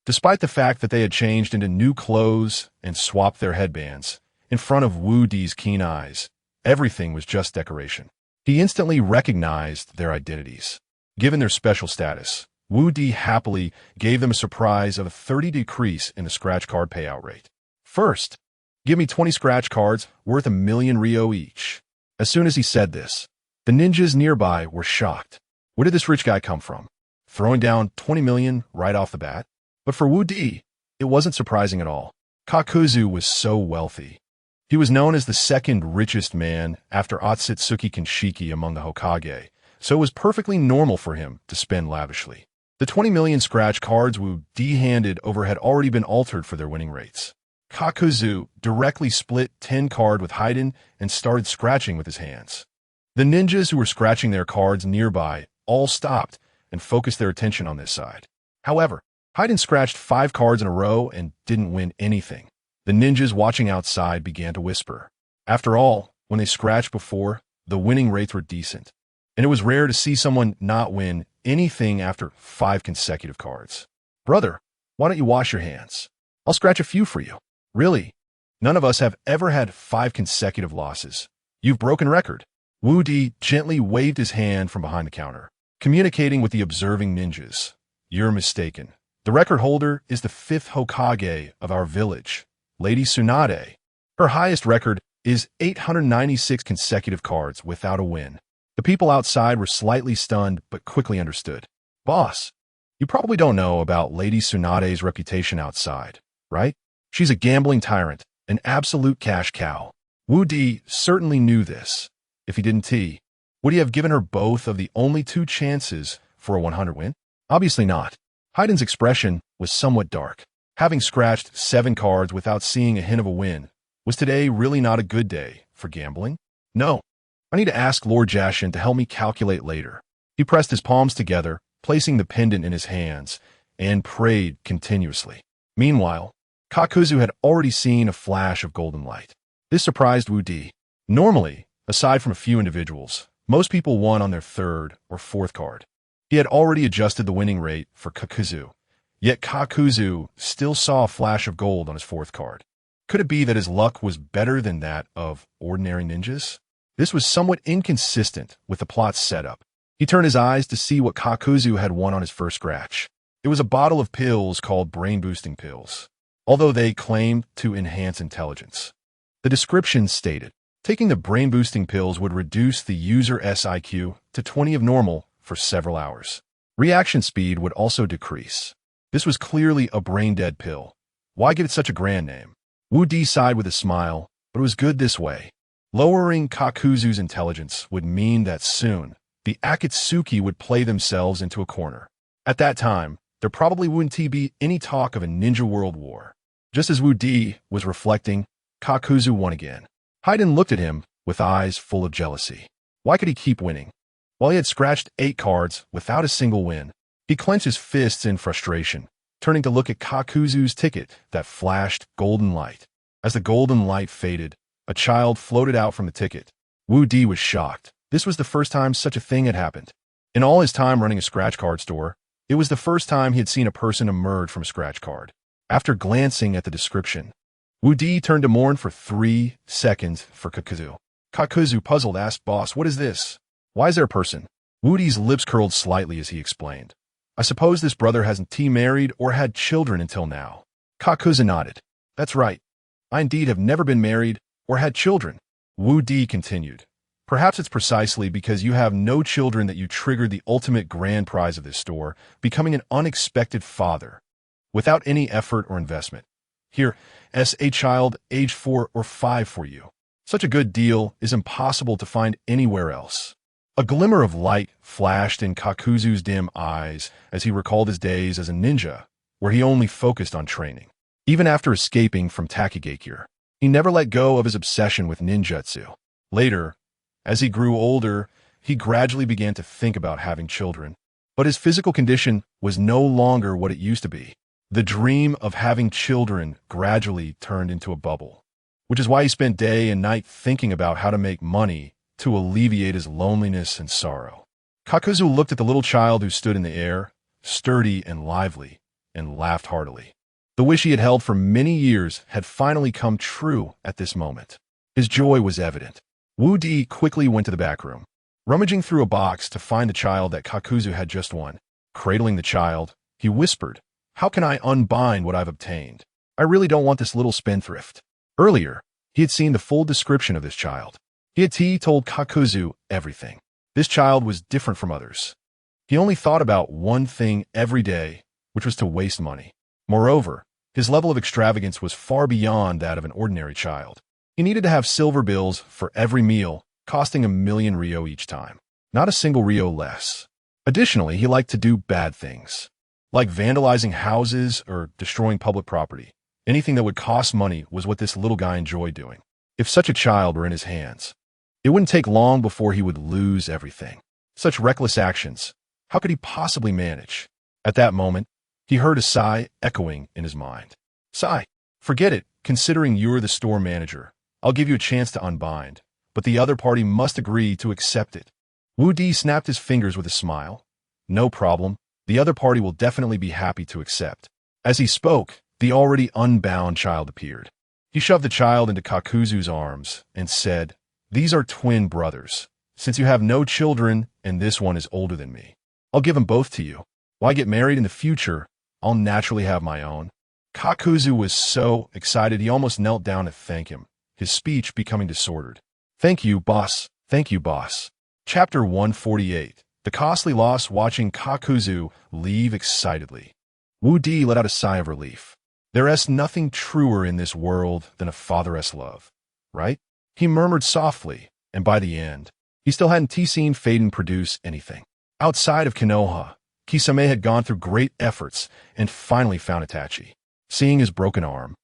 Despite the fact that they had changed into new clothes and swapped their headbands, in front of Wu Di's keen eyes, everything was just decoration. He instantly recognized their identities. Given their special status, Wu Di happily gave them a surprise of a 30 decrease in the scratch card payout rate. "First, give me 20 scratch cards worth 1,000,000 Ryo each." As soon as he said this, the ninjas nearby were shocked. Where did this rich guy come from? Throwing down 20 million right off the bat? But for Wu Di, it wasn't surprising at all. Kakuzu was so wealthy. He was known as the second richest man after Otsutsuki Kinshiki among the Hokage, so it was perfectly normal for him to spend lavishly. The 20 million scratch cards Wu Di handed over had already been altered for their winning rates. Kakuzu directly split 10 card with Haiden and started scratching with his hands. The ninjas who were scratching their cards nearby all stopped and focused their attention on this side. However, Haiden scratched 5 cards in a row and didn't win anything. The ninjas watching outside began to whisper. After all, when they scratched before, the winning rates were decent, and it was rare to see someone not win anything after 5 consecutive cards. Brother, why don't you wash your hands? I'll scratch a few for you. Really? None of us have ever had 5 consecutive losses. You've broken record. Wu Di gently waved his hand from behind the counter, communicating with the observing ninjas. You're mistaken. The record holder is the 5th Hokage of our village, Lady Tsunade. Her highest record is 896 consecutive cards without a win. The people outside were slightly stunned but quickly understood. Boss, you probably don't know about Lady Tsunade's reputation outside, right? She's a gambling tyrant, an absolute cash cow. Wu Di certainly knew this. If he didn't, would he have given her both of the only 2 chances for a 100 win? Obviously not. Haiden's expression was somewhat dark. Having scratched 7 cards without seeing a hint of a win, was today really not a good day for gambling? No. I need to ask Lord Jashin to help me calculate later. He pressed his palms together, placing the pendant in his hands, and prayed continuously. Meanwhile, Kakuzu had already seen a flash of golden light. This surprised Wu Di. Normally, aside from a few individuals, most people won on their 3rd or 4th card. He had already adjusted the winning rate for Kakuzu, yet Kakuzu still saw a flash of gold on his 4th card. Could it be that his luck was better than that of ordinary ninjas? This was somewhat inconsistent with the plot's setup. He turned his eyes to see what Kakuzu had won on his first scratch. It was a bottle of pills called brain-boosting pills, although they claimed to enhance intelligence. The description stated, taking the brain-boosting pills would reduce the user's IQ to 20 of normal for several hours. Reaction speed would also decrease. This was clearly a brain-dead pill. Why give it such a grand name? Wu Di sighed with a smile, but it was good this way. Lowering Kakuzu's intelligence would mean that soon, the Akatsuki would play themselves into a corner. At that time, there probably wouldn't be any talk of a ninja world war. Just as Wu Di was reflecting, Kakuzu won again. Haiden looked at him with eyes full of jealousy. Why could he keep winning? While he had scratched 8 cards without a single win, he clenched his fists in frustration, turning to look at Kakuzu's ticket that flashed golden light. As the golden light faded, a child floated out from the ticket. Wu Di was shocked. This was the first time such a thing had happened. In all his time running a scratch card store, it was the first time he had seen a person emerge from a scratch card. After glancing at the description, Wu Di turned to mourn for 3 seconds for Kakuzu. Kakuzu, puzzled, asked, Boss, what is this? Why is there a person? Wu Di's lips curled slightly as he explained. I suppose this brother hasn't married or had children until now. Kakuzu nodded. That's right. I indeed have never been married or had children. Wu Di continued. Perhaps it's precisely because you have no children that you triggered the ultimate grand prize of this store, becoming an unexpected father, without any effort or investment. Here, as a child age 4 or 5 for you. Such a good deal is impossible to find anywhere else. A glimmer of light flashed in Kakuzu's dim eyes as he recalled his days as a ninja, where he only focused on training. Even after escaping from Takegakure, he never let go of his obsession with ninjutsu. Later, as he grew older, he gradually began to think about having children, but his physical condition was no longer what it used to be. The dream of having children gradually turned into a bubble, which is why he spent day and night thinking about how to make money to alleviate his loneliness and sorrow. Kakuzu looked at the little child who stood in the air, sturdy and lively, and laughed heartily. The wish he had held for many years had finally come true at this moment. His joy was evident. Wu Di quickly went to the back room, rummaging through a box to find the child that Kakuzu had just won. Cradling the child, he whispered, How can I unbind what I've obtained? I really don't want this little spendthrift. Earlier, he had seen the full description of this child. He had told Kakuzu everything. This child was different from others. He only thought about one thing every day, which was to waste money. Moreover, His level of extravagance was far beyond that of an ordinary child. He needed to have silver bills for every meal, costing 1,000,000 Rio each time. Not a single Rio less. Additionally, he liked to do bad things, like vandalizing houses or destroying public property. Anything that would cost money was what this little guy enjoyed doing. If such a child were in his hands, it wouldn't take long before he would lose everything. Such reckless actions, how could he possibly manage? At that moment, he heard a sigh echoing in his mind. Sigh, forget it, considering you're the store manager. I'll give you a chance to unbind, but the other party must agree to accept it. Wu Di snapped his fingers with a smile. No problem, the other party will definitely be happy to accept. As he spoke, the already unbound child appeared. He shoved the child into Kakuzu's arms and said, "These are twin brothers. Since you have no children and this one is older than me, I'll give them both to you. When I get married in the future, I'll naturally have my own." Kakuzu was so excited he almost knelt down to thank him, his speech becoming disordered. Thank you, boss. Thank you, boss. Chapter 148. The costly loss watching Kakuzu leave excitedly. Wu Di let out a sigh of relief. There's nothing truer in this world than a father's love, right? He murmured softly, and by the end, he still hadn't seen Faden produce anything. Outside of Konoha, Kisame had gone through great efforts and finally found Itachi. Seeing his broken arm,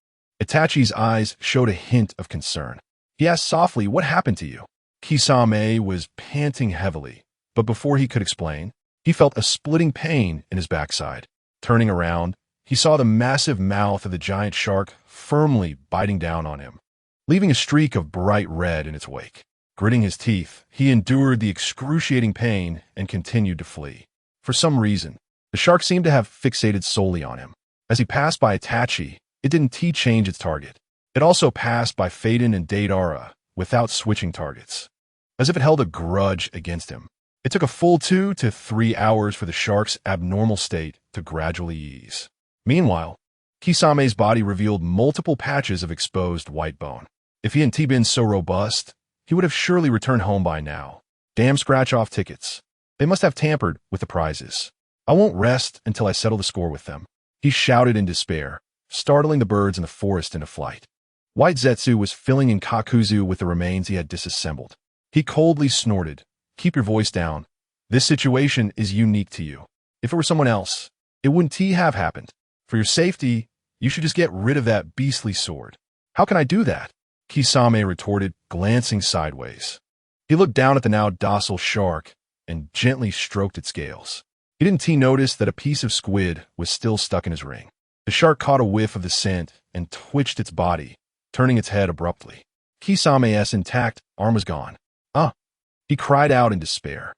Itachi's eyes showed a hint of concern. He asked softly, "What happened to you?" Kisame was panting heavily, but before he could explain, he felt a splitting pain in his backside. Turning around, he saw the massive mouth of the giant shark firmly biting down on him, leaving a streak of bright red in its wake. Gritting his teeth, he endured the excruciating pain and continued to flee. For some reason, the shark seemed to have fixated solely on him. As he passed by Itachi, it didn't change its target. It also passed by Faden and Deidara without switching targets, as if it held a grudge against him. It took a full 2 to 3 hours for the shark's abnormal state to gradually ease. Meanwhile, Kisame's body revealed multiple patches of exposed white bone. If he hadn't been so robust, he would have surely returned home by now. Damn scratch-off tickets. They must have tampered with the prizes. I won't rest until I settle the score with them. He shouted in despair, startling the birds in the forest into flight. White Zetsu was filling in Kakuzu with the remains he had disassembled. He coldly snorted, "Keep your voice down. This situation is unique to you. If it were someone else, it wouldn't have happened. For your safety, you should just get rid of that beastly sword." "How can I do that?" Kisame retorted, glancing sideways. He looked down at the now docile shark and gently stroked its scales. He didn't notice that a piece of squid was still stuck in his ring. The shark caught a whiff of the scent and twitched its body, turning its head abruptly. Kisame's intact arm was gone. "Ah!" He cried out in despair,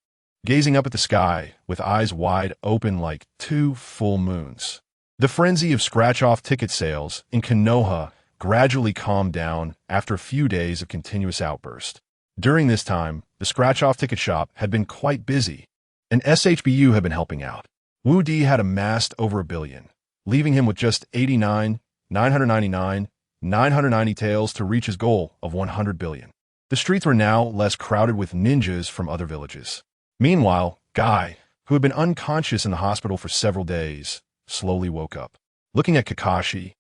gazing up at the sky with eyes wide open like 2 full moons. The frenzy of scratch-off ticket sales in Konoha gradually calmed down after a few days of continuous outburst. During this time, the scratch-off ticket shop had been quite busy, and SHBU had been helping out. Wu Di had amassed over 1 billion, leaving him with just 89,999,990 taels to reach his goal of 100 billion. The streets were now less crowded with ninjas from other villages. Meanwhile, Guy, who had been unconscious in the hospital for several days, slowly woke up. Looking at Kakashi,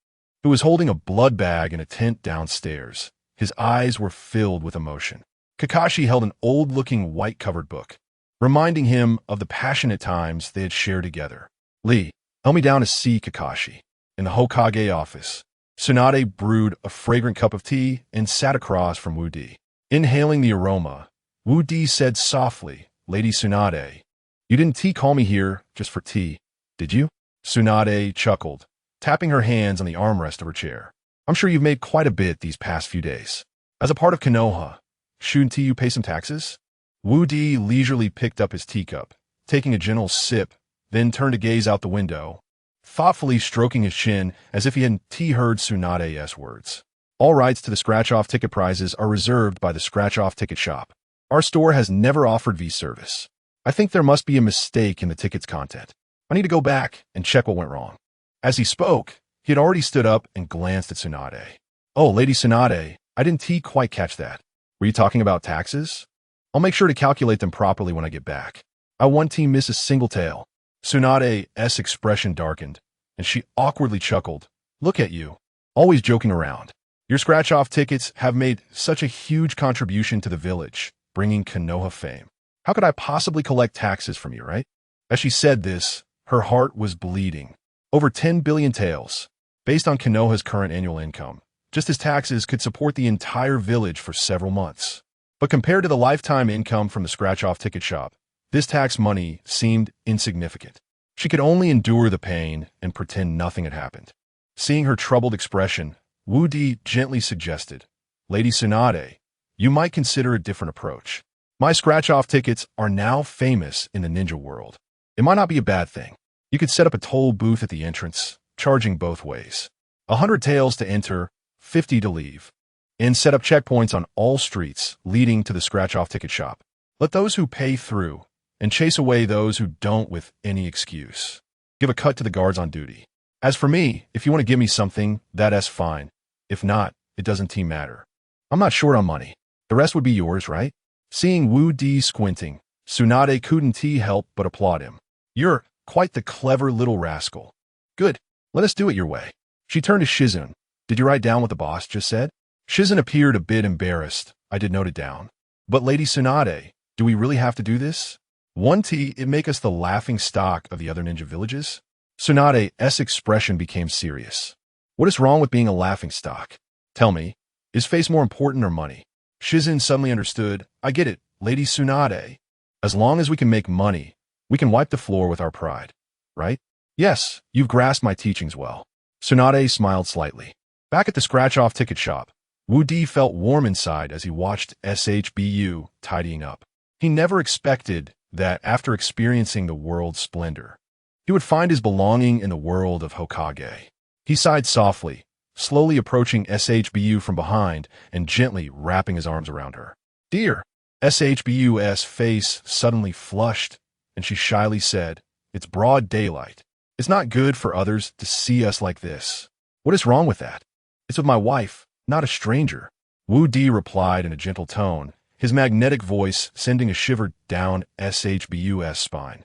who was holding a blood bag in a tent downstairs, his eyes were filled with emotion. Kakashi held an old-looking white-covered book, reminding him of the passionate times they had shared together. "Lee, help me down to see Kakashi." In the Hokage office, Tsunade brewed a fragrant cup of tea and sat across from Wu Di. Inhaling the aroma, Wu Di said softly, "Lady Tsunade, you didn't call me here just for tea, did you?" Tsunade chuckled, tapping her hands on the armrest of her chair. "I'm sure you've made quite a bit these past few days. As a part of Konoha, shouldn't you pay some taxes?" Wu Di leisurely picked up his teacup, taking a gentle sip, then turned to gaze out the window, thoughtfully stroking his chin as if he hadn't heard Tsunade's words. "All rights to the scratch-off ticket prizes are reserved by the scratch-off ticket shop. Our store has never offered V-service. I think there must be a mistake in the ticket's content. I need to go back and check what went wrong." As he spoke, he had already stood up and glanced at Tsunade. "Oh, Lady Tsunade, I didn't quite catch that. Were you talking about taxes? I'll make sure to calculate them properly when I get back. I won't miss a single tael." Tsunade's expression darkened, and she awkwardly chuckled, Look at you. Always joking around. Your scratch-off tickets have made such a huge contribution to the village, bringing Konoha fame. How could I possibly collect taxes from you, right? As she said this, her heart was bleeding. Over 10 billion taels, based on Konoha's current annual income. Just as taxes could support the entire village for several months. But compared to the lifetime income from the scratch-off ticket shop, this tax money seemed insignificant. She could only endure the pain and pretend nothing had happened. Seeing her troubled expression, Wu Di gently suggested, Lady Tsunade, you might consider a different approach. My scratch-off tickets are now famous in the ninja world. It might not be a bad thing. You could set up a toll booth at the entrance, charging both ways. 100 taels to enter, 50 to leave. And set up checkpoints on all streets leading to the scratch-off ticket shop. Let those who pay through and chase away those who don't with any excuse. Give a cut to the guards on duty. As for me, if you want to give me something, that's fine. If not, it doesn't matter. I'm not short on money. The rest would be yours, right? Seeing Wu Di squinting, Tsunade couldn't help but applaud him. You're quite the clever little rascal. Good. Let us do it your way. She turned to Shizune. Did you write down what the boss just said? Shizune appeared a bit embarrassed. I did note it down. But Lady Tsunade, do we really have to do this? It make us the laughing stock of the other ninja villages? Tsunade's expression became serious. What is wrong with being a laughing stock? Tell me, is face more important or money? Shizune suddenly understood. I get it, Lady Tsunade. As long as we can make money, we can wipe the floor with our pride, right? Yes, you've grasped my teachings well. Tsunade smiled slightly. Back at the scratch-off ticket shop, Wu Di felt warm inside as he watched SHBU tidying up. He never expected that after experiencing the world's splendor, he would find his belonging in the world of Hokage. He sighed softly, slowly approaching SHBU from behind and gently wrapping his arms around her. Dear, SHBU's face suddenly flushed, and she shyly said, It's broad daylight. It's not good for others to see us like this. What is wrong with that? It's with my wife, not a stranger. Wu Di replied in a gentle tone, his magnetic voice sending a shiver down SHBU's spine.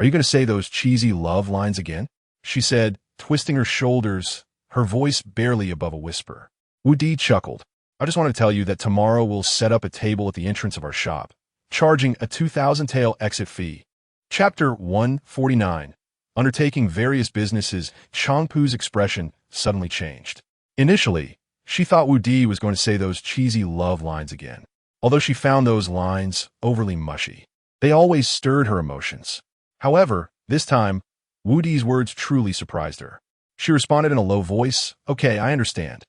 Are you going to say those cheesy love lines again? She said, twisting her shoulders, her voice barely above a whisper. Wu Di chuckled. I just want to tell you that tomorrow we'll set up a table at the entrance of our shop, charging a 2,000 tael exit fee. Chapter 149. Undertaking various businesses, Changpu's expression suddenly changed. Initially, she thought Wu Di was going to say those cheesy love lines again, although she found those lines overly mushy. They always stirred her emotions. However, this time, Wu Di's words truly surprised her. She responded in a low voice, Okay, I understand.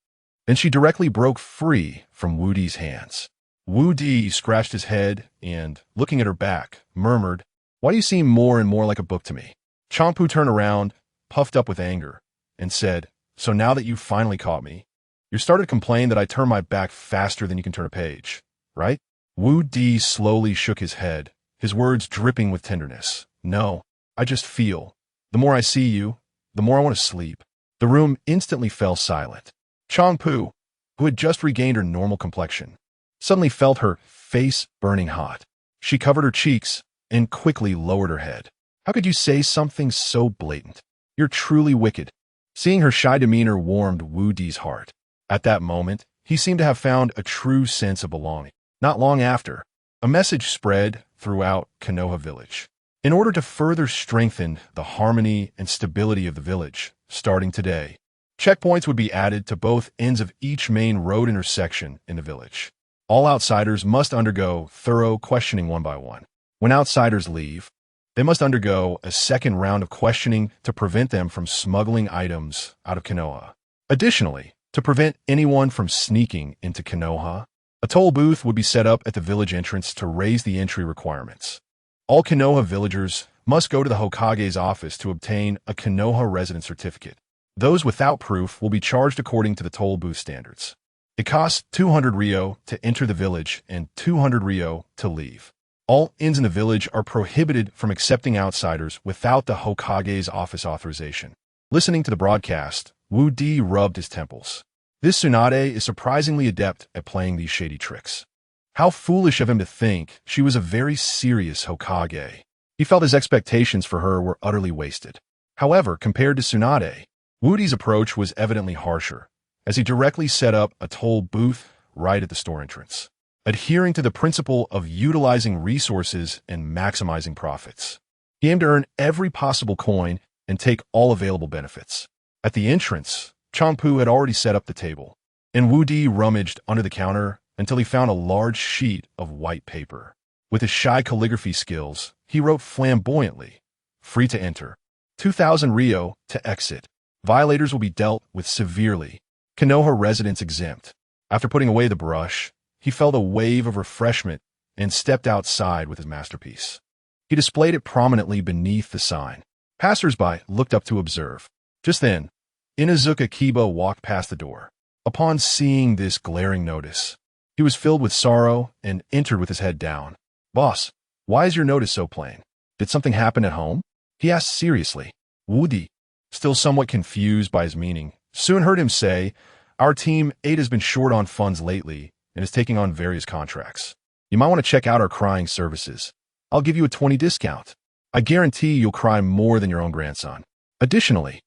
Then she directly broke free from Wu Di's hands. Wu Di scratched his head and, looking at her back, murmured, Why do you seem more and more like a book to me? Changpu turned around, puffed up with anger, and said, So now that you've finally caught me, you started to complain that I turn my back faster than you can turn a page, right? Wu Di slowly shook his head, his words dripping with tenderness. No, I just feel. The more I see you, the more I want to sleep. The room instantly fell silent. Changpu, who had just regained her normal complexion, suddenly felt her face burning hot. She covered her cheeks and quickly lowered her head. How could you say something so blatant? You're truly wicked. Seeing her shy demeanor warmed Wu Di's heart. At that moment, he seemed to have found a true sense of belonging. Not long after, a message spread throughout Konoha village. In order to further strengthen the harmony and stability of the village, starting today, checkpoints would be added to both ends of each main road intersection in the village. All outsiders must undergo thorough questioning one by one. When outsiders leave, they must undergo a second round of questioning to prevent them from smuggling items out of Konoha. Additionally, to prevent anyone from sneaking into Konoha, a toll booth would be set up at the village entrance to raise the entry requirements. All Konoha villagers must go to the Hokage's office to obtain a Konoha resident certificate. Those without proof will be charged according to the toll booth standards. It costs 200 ryo to enter the village and 200 ryo to leave. All inns in the village are prohibited from accepting outsiders without the Hokage's office authorization. Listening to the broadcast, Wu Di rubbed his temples. This Tsunade is surprisingly adept at playing these shady tricks. How foolish of him to think she was a very serious Hokage. He felt his expectations for her were utterly wasted. However, compared to Tsunade, Woody's approach was evidently harsher, as he directly set up a toll booth right at the store entrance, adhering to the principle of utilizing resources and maximizing profits. He aimed to earn every possible coin and take all available benefits. At the entrance, Changpu had already set up the table, and Wu Di rummaged under the counter until he found a large sheet of white paper. With his shy calligraphy skills, he wrote flamboyantly, "Free to enter. 2,000 Rio to exit. Violators will be dealt with severely. Konoha residents exempt." After putting away the brush, he felt a wave of refreshment and stepped outside with his masterpiece. He displayed it prominently beneath the sign. Passers-by looked up to observe. Just then, Inazuka Kiba walked past the door. Upon seeing this glaring notice, he was filled with sorrow and entered with his head down. "Boss, why is your notice so plain? Did something happen at home?" he asked seriously. Woody, still somewhat confused by his meaning, soon heard him say, "Our team 8 has been short on funds lately and is taking on various contracts. You might want to check out our crying services. I'll give you a 20% discount. I guarantee you'll cry more than your own grandson. Additionally,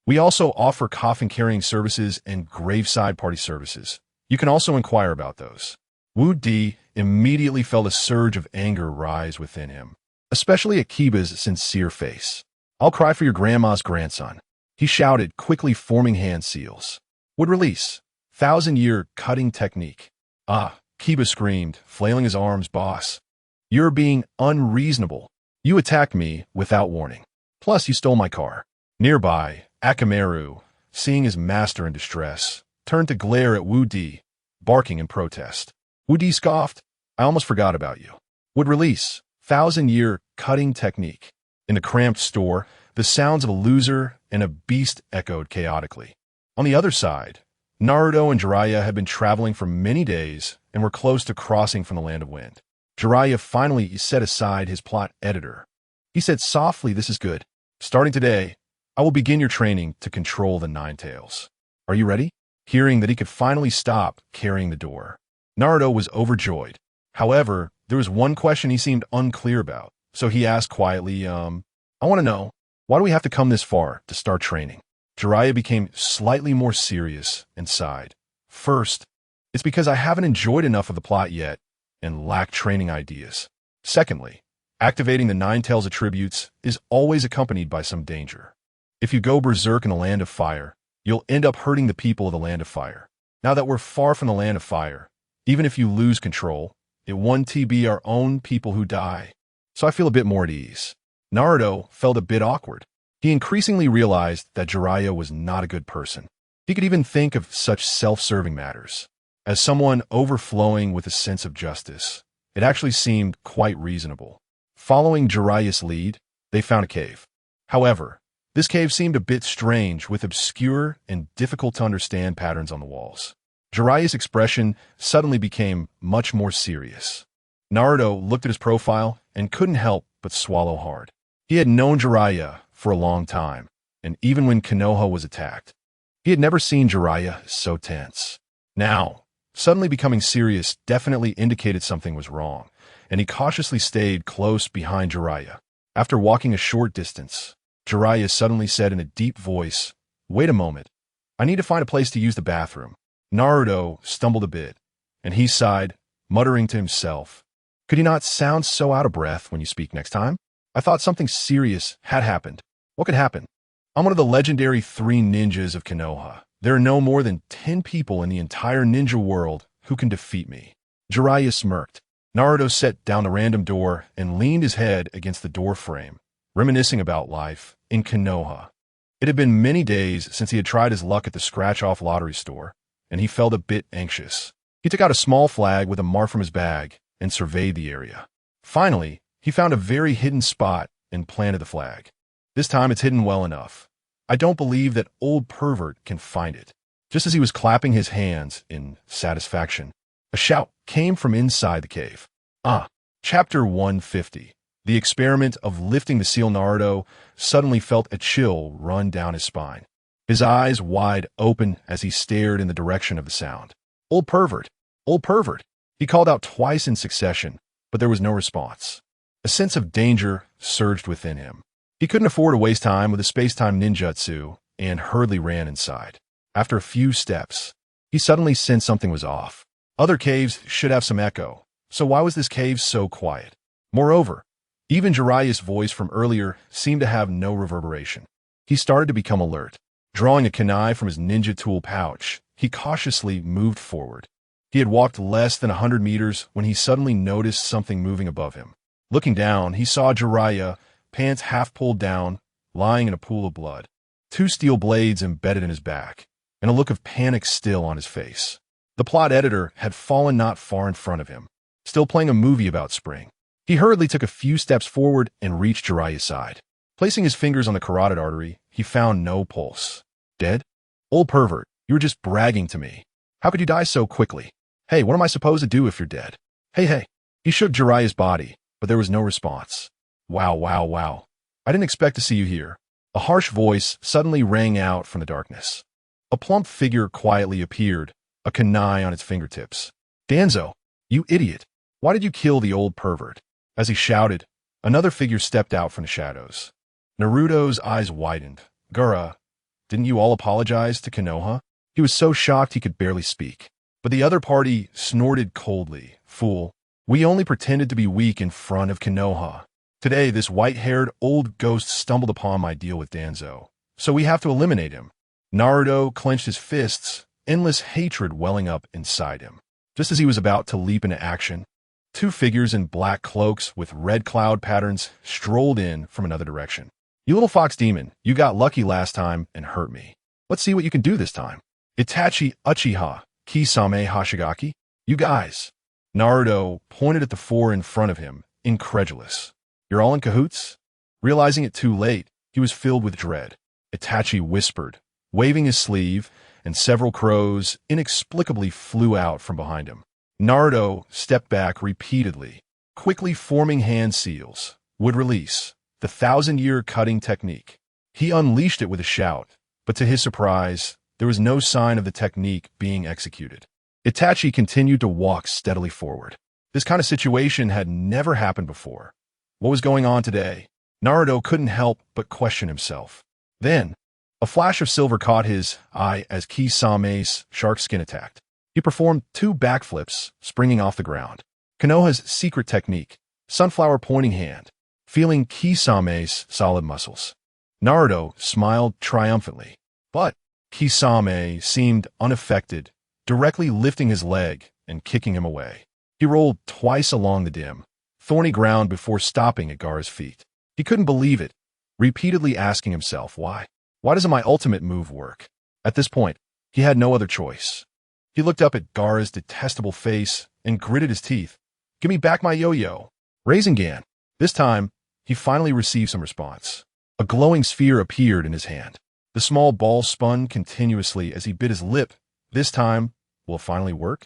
we also offer coffin-carrying services and graveside party services. You can also inquire about those." Wu Di immediately felt a surge of anger rise within him, especially at Kiba's sincere face. "I'll cry for your grandma's grandson," he shouted, quickly forming hand seals. "Would release. 1,000-year cutting technique." "Ah," Kiba screamed, flailing his arms. "Boss, you're being unreasonable. You attacked me without warning. Plus, you stole my car." Nearby, Akamaru, seeing his master in distress, turned to glare at Wu Di, barking in protest. Wu Di scoffed, "I almost forgot about you. Would release. 1,000-year cutting technique." In the cramped store, the sounds of a loser and a beast echoed chaotically. On the other side, Naruto and Jiraiya had been traveling for many days and were close to crossing from the Land of Wind. Jiraiya finally set aside his plot editor. He said softly, "This is good. Starting today, I will begin your training to control the Nine Tails. Are you ready?" Hearing that he could finally stop carrying the door, Naruto was overjoyed. However, there was one question he seemed unclear about, so he asked quietly, I want to know, why do we have to come this far to start training?" Jiraiya became slightly more serious and sighed. "First, it's because I haven't enjoyed enough of the plot yet and lack training ideas. Secondly, activating the Nine Tails attributes is always accompanied by some danger. If you go berserk in the Land of Fire, you'll end up hurting the people of the Land of Fire. Now that we're far from the Land of Fire, even if you lose control, it won't be our own people who die. So I feel a bit more at ease." Naruto felt a bit awkward. He increasingly realized that Jiraiya was not a good person. He could even think of such self-serving matters. As someone overflowing with a sense of justice, it actually seemed quite reasonable. Following Jiraiya's lead, they found a cave. However, this cave seemed a bit strange, with obscure and difficult-to-understand patterns on the walls. Jiraiya's expression suddenly became much more serious. Naruto looked at his profile and couldn't help but swallow hard. He had known Jiraiya for a long time, and even when Konoha was attacked, he had never seen Jiraiya so tense. Now, suddenly becoming serious definitely indicated something was wrong, and he cautiously stayed close behind Jiraiya. After walking a short distance, Jiraiya suddenly said in a deep voice, "Wait a moment. I need to find a place to use the bathroom." Naruto stumbled a bit, and he sighed, muttering to himself, "Could you not sound so out of breath when you speak next time? I thought something serious had happened. What could happen? I'm one of the legendary 3 ninjas of Konoha. There are no more than 10 people in the entire ninja world who can defeat me." Jiraiya smirked. Naruto set down the random door and leaned his head against the door frame, reminiscing about life in Konoha. It had been many days since he had tried his luck at the scratch-off lottery store, and he felt a bit anxious. He took out a small flag with a mark from his bag and surveyed the area. Finally, he found a very hidden spot and planted the flag. This time it's hidden well enough. I don't believe that old pervert can find it. Just as he was clapping his hands in satisfaction, a shout came from inside the cave. Chapter 150. The experiment of lifting the seal. Naruto suddenly felt a chill run down his spine. His eyes wide open as he stared in the direction of the sound. "Old pervert! Old pervert!" He called out twice in succession, but there was no response. A sense of danger surged within him. He couldn't afford to waste time with a space-time ninjutsu and hurriedly ran inside. After a few steps, he suddenly sensed something was off. Other caves should have some echo, so why was this cave so quiet? Moreover, even Jiraiya's voice from earlier seemed to have no reverberation. He started to become alert. Drawing a kunai from his ninja tool pouch, he cautiously moved forward. He had walked less than 100 meters when he suddenly noticed something moving above him. Looking down, he saw Jiraiya, pants half pulled down, lying in a pool of blood, 2 steel blades embedded in his back, and a look of panic still on his face. The plot editor had fallen not far in front of him, still playing a movie about spring. He hurriedly took a few steps forward and reached Jiraiya's side. Placing his fingers on the carotid artery, he found no pulse. Dead? Old pervert, you were just bragging to me. How could you die so quickly? Hey, what am I supposed to do if you're dead? Hey. He shook Jiraiya's body, but there was no response. Wow. I didn't expect to see you here. A harsh voice suddenly rang out from the darkness. A plump figure quietly appeared, a kunai on its fingertips. Danzo, you idiot. Why did you kill the old pervert? As he shouted, another figure stepped out from the shadows. Naruto's eyes widened. Gaara, didn't you all apologize to Konoha? He was so shocked he could barely speak. But the other party snorted coldly. Fool, we only pretended to be weak in front of Konoha. Today, this white-haired old ghost stumbled upon my deal with Danzo, so we have to eliminate him. Naruto clenched his fists, endless hatred welling up inside him. Just as he was about to leap into action, 2 figures in black cloaks with red cloud patterns strolled in from another direction. You little fox demon, you got lucky last time and hurt me. Let's see what you can do this time. Itachi Uchiha, Kisame Hashigaki? You guys. Naruto pointed at the 4 in front of him, incredulous. You're all in cahoots? Realizing it too late, he was filled with dread. Itachi whispered, waving his sleeve, and several crows inexplicably flew out from behind him. Naruto stepped back repeatedly, quickly forming hand seals, would release, the 1,000-year cutting technique. He unleashed it with a shout, but to his surprise, there was no sign of the technique being executed. Itachi continued to walk steadily forward. This kind of situation had never happened before. What was going on today? Naruto couldn't help but question himself. Then, a flash of silver caught his eye as Kisame's shark skin attacked. He performed 2 backflips, springing off the ground. Konoha's secret technique, sunflower pointing hand, feeling Kisame's solid muscles. Naruto smiled triumphantly, but Kisame seemed unaffected, directly lifting his leg and kicking him away. He rolled twice along the dim, thorny ground before stopping at Gaara's feet. He couldn't believe it, repeatedly asking himself why. Why doesn't my ultimate move work? At this point, he had no other choice. He looked up at Gaara's detestable face and gritted his teeth. Give me back my yo-yo. Rasengan. This time, he finally received some response. A glowing sphere appeared in his hand. The small ball spun continuously as he bit his lip. This time, will it finally work?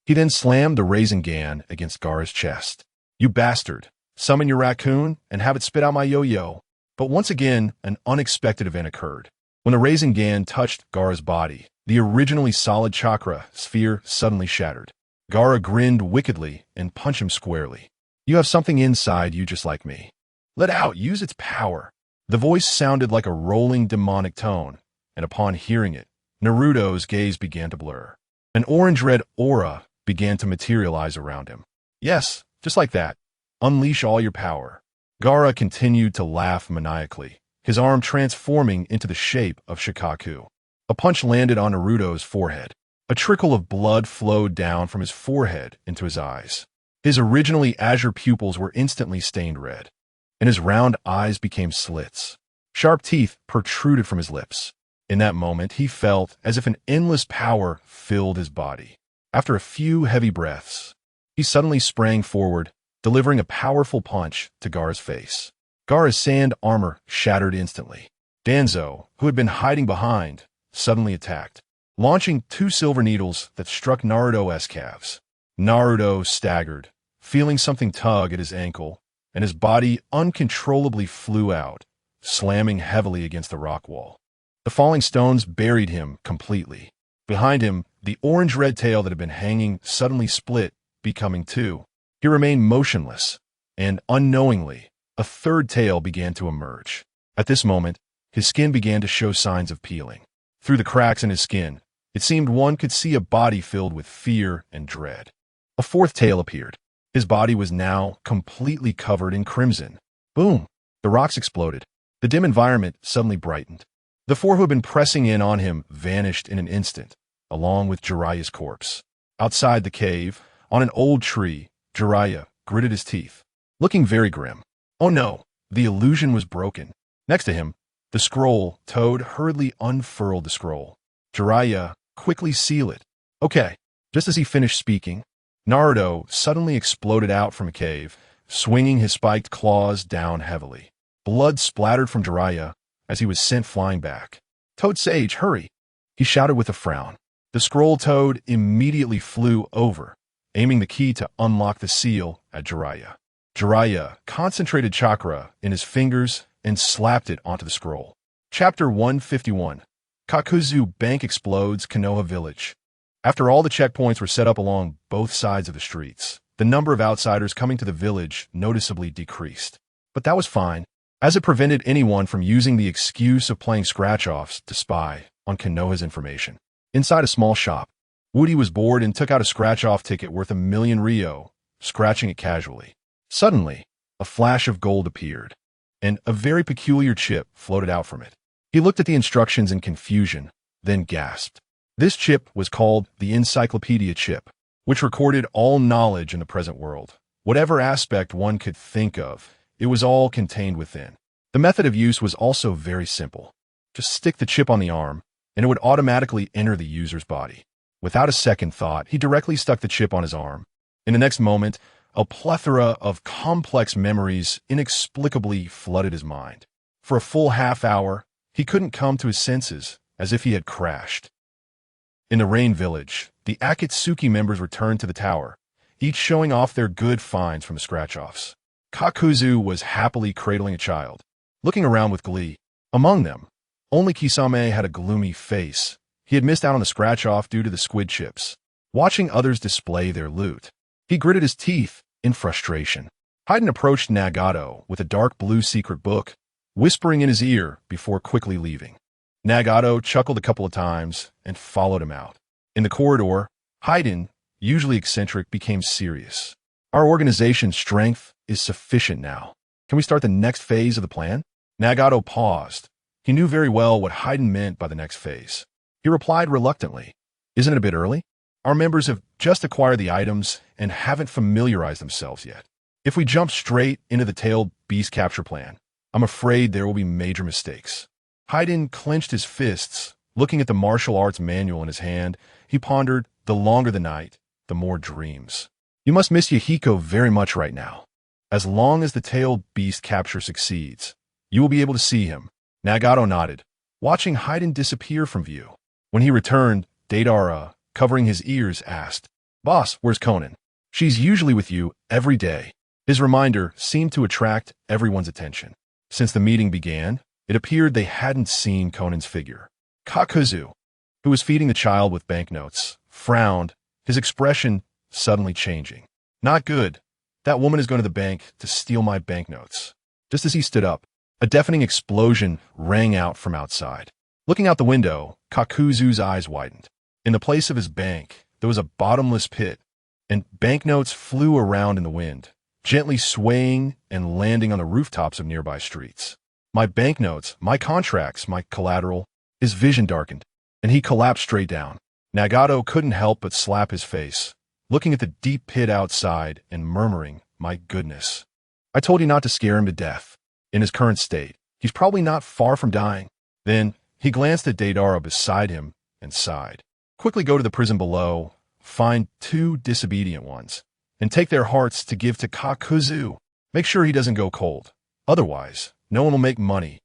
He then slammed the Rasengan against Gaara's chest. You bastard. Summon your raccoon and have it spit out my yo-yo. But once again, an unexpected event occurred. When the Rasengan touched Gaara's body, the originally solid chakra sphere suddenly shattered. Gaara grinned wickedly and punched him squarely. You have something inside you just like me. Let out, use its power. The voice sounded like a rolling demonic tone, and upon hearing it, Naruto's gaze began to blur. An orange-red aura began to materialize around him. Yes, just like that. Unleash all your power. Gaara continued to laugh maniacally, his arm transforming into the shape of Shikaku. A punch landed on Naruto's forehead. A trickle of blood flowed down from his forehead into his eyes. His originally azure pupils were instantly stained red, and his round eyes became slits. Sharp teeth protruded from his lips. In that moment, he felt as if an endless power filled his body. After a few heavy breaths, he suddenly sprang forward, delivering a powerful punch to Gaara's face. Gaara's sand armor shattered instantly. Danzo, who had been hiding behind, suddenly attacked, launching 2 silver needles that struck Naruto's calves. Naruto staggered, feeling something tug at his ankle, and his body uncontrollably flew out, slamming heavily against the rock wall. The falling stones buried him completely. Behind him, the orange-red tail that had been hanging suddenly split, becoming 2. He remained motionless, and unknowingly, a 3rd tail began to emerge. At this moment, His skin began to show signs of peeling. Through the cracks in his skin, it seemed one could see a body filled with fear and dread. A fourth tail appeared. His body was now completely covered in crimson. Boom! The rocks exploded. The dim environment suddenly brightened. The four who had been pressing in on him vanished in an instant, along with Jiraiya's corpse. Outside the cave, on an old tree, Jiraiya gritted his teeth, looking very grim. Oh no, the illusion was broken. Next to him, the scroll, Toad hurriedly unfurled the scroll. Jiraiya, quickly seal it. Okay. Just as he finished speaking, Naruto suddenly exploded out from a cave, swinging his spiked claws down heavily. Blood splattered from Jiraiya as he was sent flying back. Toad Sage, hurry! He shouted with a frown. The scroll Toad immediately flew over, aiming the key to unlock the seal at Jiraiya. Jiraiya concentrated chakra in his fingers and slapped it onto the scroll. Chapter 151. Kakuzu Bank explodes Konoha Village. After all the checkpoints were set up along both sides of the streets, the number of outsiders coming to the village noticeably decreased. But that was fine, as it prevented anyone from using the excuse of playing scratch-offs to spy on Konoha's information. Inside a small shop, Woody was bored and took out a scratch-off ticket worth 1,000,000 Ryo, scratching it casually. Suddenly, a flash of gold appeared, and a very peculiar chip floated out from it. He looked at the instructions in confusion, then gasped. This chip was called the Encyclopedia Chip, which recorded all knowledge in the present world. Whatever aspect one could think of, it was all contained within. The method of use was also very simple. Just stick the chip on the arm, and it would automatically enter the user's body. Without a second thought, he directly stuck the chip on his arm. In the next moment, a plethora of complex memories inexplicably flooded his mind. For a full half hour, he couldn't come to his senses, as if he had crashed. In the Rain Village, the Akatsuki members returned to the tower, each showing off their good finds from the scratch-offs. Kakuzu was happily cradling a child, looking around with glee. Among them, only Kisame had a gloomy face. He had missed out on the scratch-off due to the squid chips. Watching others display their loot, he gritted his teeth in frustration. Hayden approached Nagato with a dark blue secret book, whispering in his ear before quickly leaving. Nagato chuckled a couple of times and followed him out. In the corridor, Hayden, usually eccentric, became serious. Our organization's strength is sufficient now. Can we start the next phase of the plan? Nagato paused. He knew very well what Hayden meant by the next phase. He replied reluctantly, "Isn't it a bit early? Our members have just acquired the items and haven't familiarized themselves yet. If we jump straight into the tailed beast capture plan, I'm afraid there will be major mistakes." Hayden clenched his fists. Looking at the martial arts manual in his hand, he pondered, the longer the night, the more dreams. You must miss Yahiko very much right now. As long as the tailed beast capture succeeds, you will be able to see him. Nagato nodded, watching Hayden disappear from view. When he returned, Deidara, covering his ears, asked, "Boss, where's Conan?" "She's usually with you every day." His reminder seemed to attract everyone's attention. Since the meeting began, it appeared they hadn't seen Conan's figure. Kakuzu, who was feeding the child with banknotes, frowned, his expression suddenly changing. "Not good. That woman is going to the bank to steal my banknotes." Just as he stood up, a deafening explosion rang out from outside. Looking out the window, Kakuzu's eyes widened. In the place of his bank, there was a bottomless pit, and banknotes flew around in the wind, gently swaying and landing on the rooftops of nearby streets. "My banknotes, my contracts, my collateral." His vision darkened, and he collapsed straight down. Nagato couldn't help but slap his face, looking at the deep pit outside and murmuring, "My goodness. I told you not to scare him to death. In his current state, he's probably not far from dying." Then he glanced at Deidara beside him and sighed. "Quickly go to the prison below, find 2 disobedient ones, and take their hearts to give to Kakuzu. Make sure he doesn't go cold. Otherwise, no one will make money."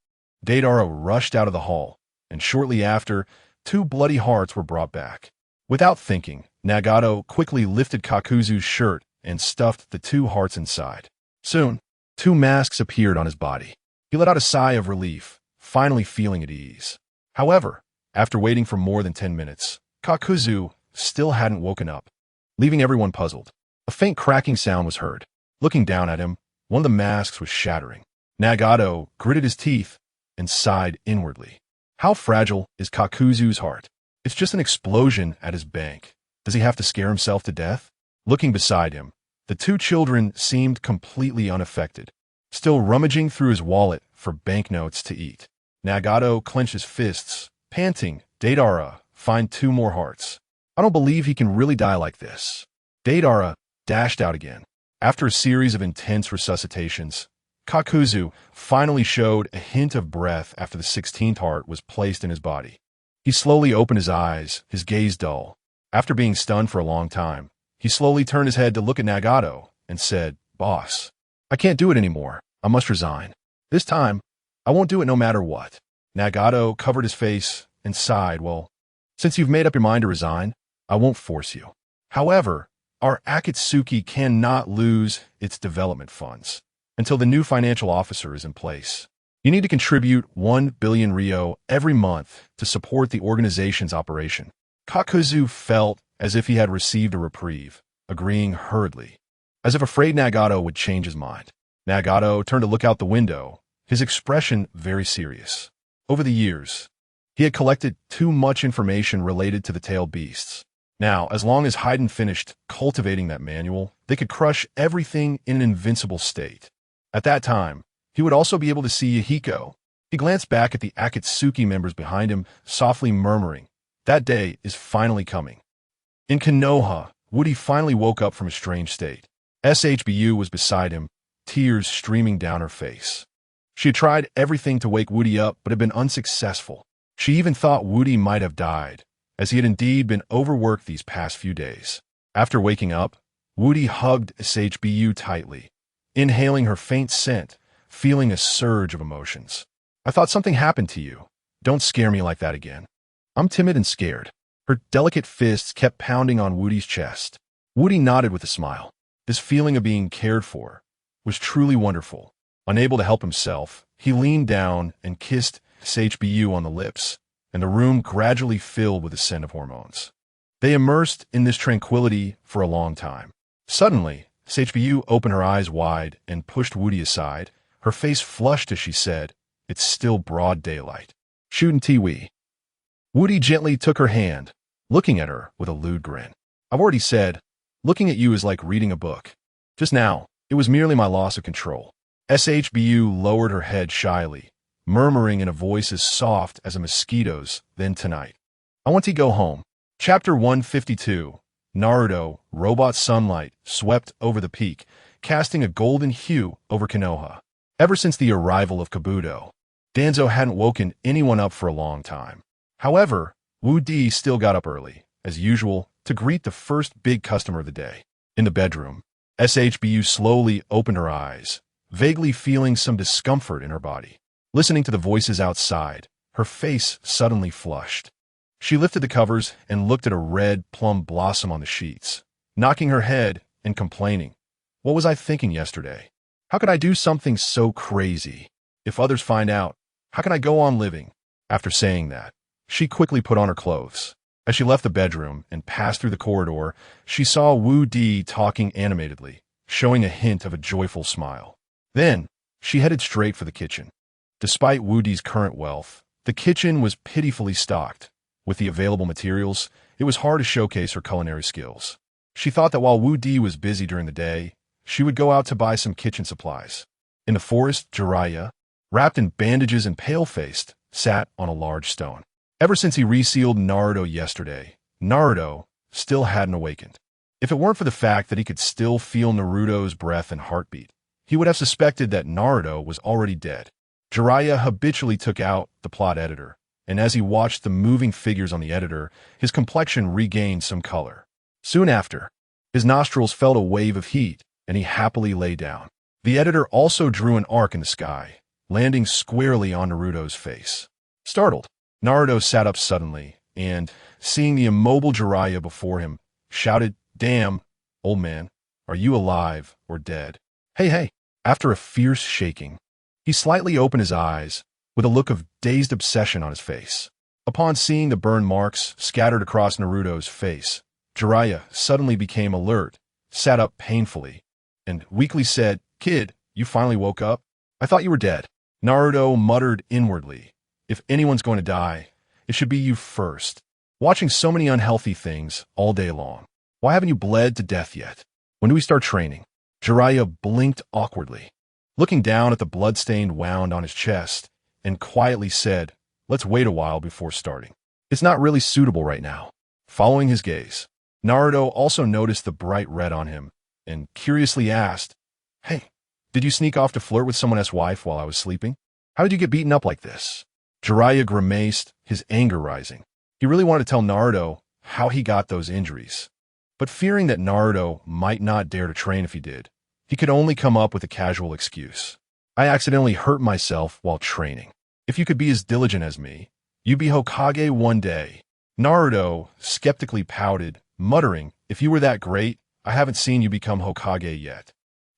Deidara rushed out of the hall, and shortly after, 2 bloody hearts were brought back. Without thinking, Nagato quickly lifted Kakuzu's shirt and stuffed the 2 hearts inside. Soon, 2 masks appeared on his body. He let out a sigh of relief, finally feeling at ease. However, after waiting for more than 10 minutes, Kakuzu still hadn't woken up, leaving everyone puzzled. A faint cracking sound was heard. Looking down at him, one of the masks was shattering. Nagato gritted his teeth and sighed inwardly. How fragile is Kakuzu's heart? It's just an explosion at his bank. Does he have to scare himself to death? Looking beside him, the two children seemed completely unaffected, still rummaging through his wallet for banknotes to eat. Nagato clenched his fists, panting, Deidara, find 2 more hearts. I don't believe he can really die like this. Deidara dashed out again. After a series of intense resuscitations, Kakuzu finally showed a hint of breath after the 16th heart was placed in his body. He slowly opened his eyes, his gaze dull. After being stunned for a long time, he slowly turned his head to look at Nagato and said, "Boss, I can't do it anymore. I must resign. This time, I won't do it no matter what." Nagato covered his face and sighed, "Well, since you've made up your mind to resign, I won't force you. However, our Akatsuki cannot lose its development funds until the new financial officer is in place. You need to contribute 1 billion ryo every month to support the organization's operation." Kakuzu felt as if he had received a reprieve, agreeing hurriedly, as if afraid Nagato would change his mind. Nagato turned to look out the window, his expression very serious. Over the years, he had collected too much information related to the tailed beasts. Now, as long as Haydn finished cultivating that manual, they could crush everything in an invincible state. At that time, he would also be able to see Yahiko. He glanced back at the Akatsuki members behind him, softly murmuring, "That day is finally coming." In Konoha, Woody finally woke up from a strange state. SHBU was beside him, tears streaming down her face. She had tried everything to wake Woody up, but had been unsuccessful. She even thought Woody might have died, as he had indeed been overworked these past few days. After waking up, Woody hugged SHBU tightly, inhaling her faint scent, feeling a surge of emotions. "I thought something happened to you. Don't scare me like that again. I'm timid and scared." Her delicate fists kept pounding on Woody's chest. Woody nodded with a smile. This feeling of being cared for was truly wonderful. Unable to help himself, he leaned down and kissed SHBU on the lips, and the room gradually filled with the scent of hormones. They immersed in this tranquility for a long time. Suddenly, SHBU opened her eyes wide and pushed Woody aside. Her face flushed as she said, "It's still broad daylight. Shootin' Tiwi." Woody gently took her hand, looking at her with a lewd grin. "I've already said, looking at you is like reading a book. Just now, it was merely my loss of control." SHBU lowered her head shyly, murmuring in a voice as soft as a mosquito's, "Then tonight, I want to go home." Chapter 152. Naruto, robot sunlight, swept over the peak, casting a golden hue over Konoha. Ever since the arrival of Kabuto, Danzo hadn't woken anyone up for a long time. However, Wu Di still got up early, as usual, to greet the first big customer of the day. In the bedroom, SHBU slowly opened her eyes, vaguely feeling some discomfort in her body. Listening to the voices outside, her face suddenly flushed. She lifted the covers and looked at a red plum blossom on the sheets, knocking her head and complaining, "What was I thinking yesterday? How could I do something so crazy? If others find out, how can I go on living?" After saying that, she quickly put on her clothes. As she left the bedroom and passed through the corridor, she saw Wu Di talking animatedly, showing a hint of a joyful smile. Then, she headed straight for the kitchen. Despite Wu Di's current wealth, the kitchen was pitifully stocked. With the available materials, it was hard to showcase her culinary skills. She thought that while Wu Di was busy during the day, she would go out to buy some kitchen supplies. In the forest, Jiraiya, wrapped in bandages and pale-faced, sat on a large stone. Ever since he resealed Naruto yesterday, Naruto still hadn't awakened. If it weren't for the fact that he could still feel Naruto's breath and heartbeat, he would have suspected that Naruto was already dead. Jiraiya habitually took out the plot editor, and as he watched the moving figures on the editor, his complexion regained some color. Soon after, his nostrils felt a wave of heat, and he happily lay down. The editor also drew an arc in the sky, landing squarely on Naruto's face. Startled, Naruto sat up suddenly, and, seeing the immobile Jiraiya before him, shouted, "Damn, old man, are you alive or dead?" Hey. After a fierce shaking, he slightly opened his eyes, with a look of dazed obsession on his face. Upon seeing the burn marks scattered across Naruto's face, Jiraiya suddenly became alert, sat up painfully, and weakly said, "Kid, you finally woke up? I thought you were dead." Naruto muttered inwardly, "If anyone's going to die, it should be you first. Watching so many unhealthy things all day long. Why haven't you bled to death yet? When do we start training?" Jiraiya blinked awkwardly, looking down at the blood-stained wound on his chest, and quietly said, "Let's wait a while before starting. It's not really suitable right now." Following his gaze, Naruto also noticed the bright red on him and curiously asked, "Hey, did you sneak off to flirt with someone's wife while I was sleeping? How did you get beaten up like this?" Jiraiya grimaced, his anger rising. He really wanted to tell Naruto how he got those injuries, but fearing that Naruto might not dare to train if he did, he could only come up with a casual excuse. "I accidentally hurt myself while training. If you could be as diligent as me, you'd be Hokage one day." Naruto skeptically pouted, muttering, "If you were that great, I haven't seen you become Hokage yet."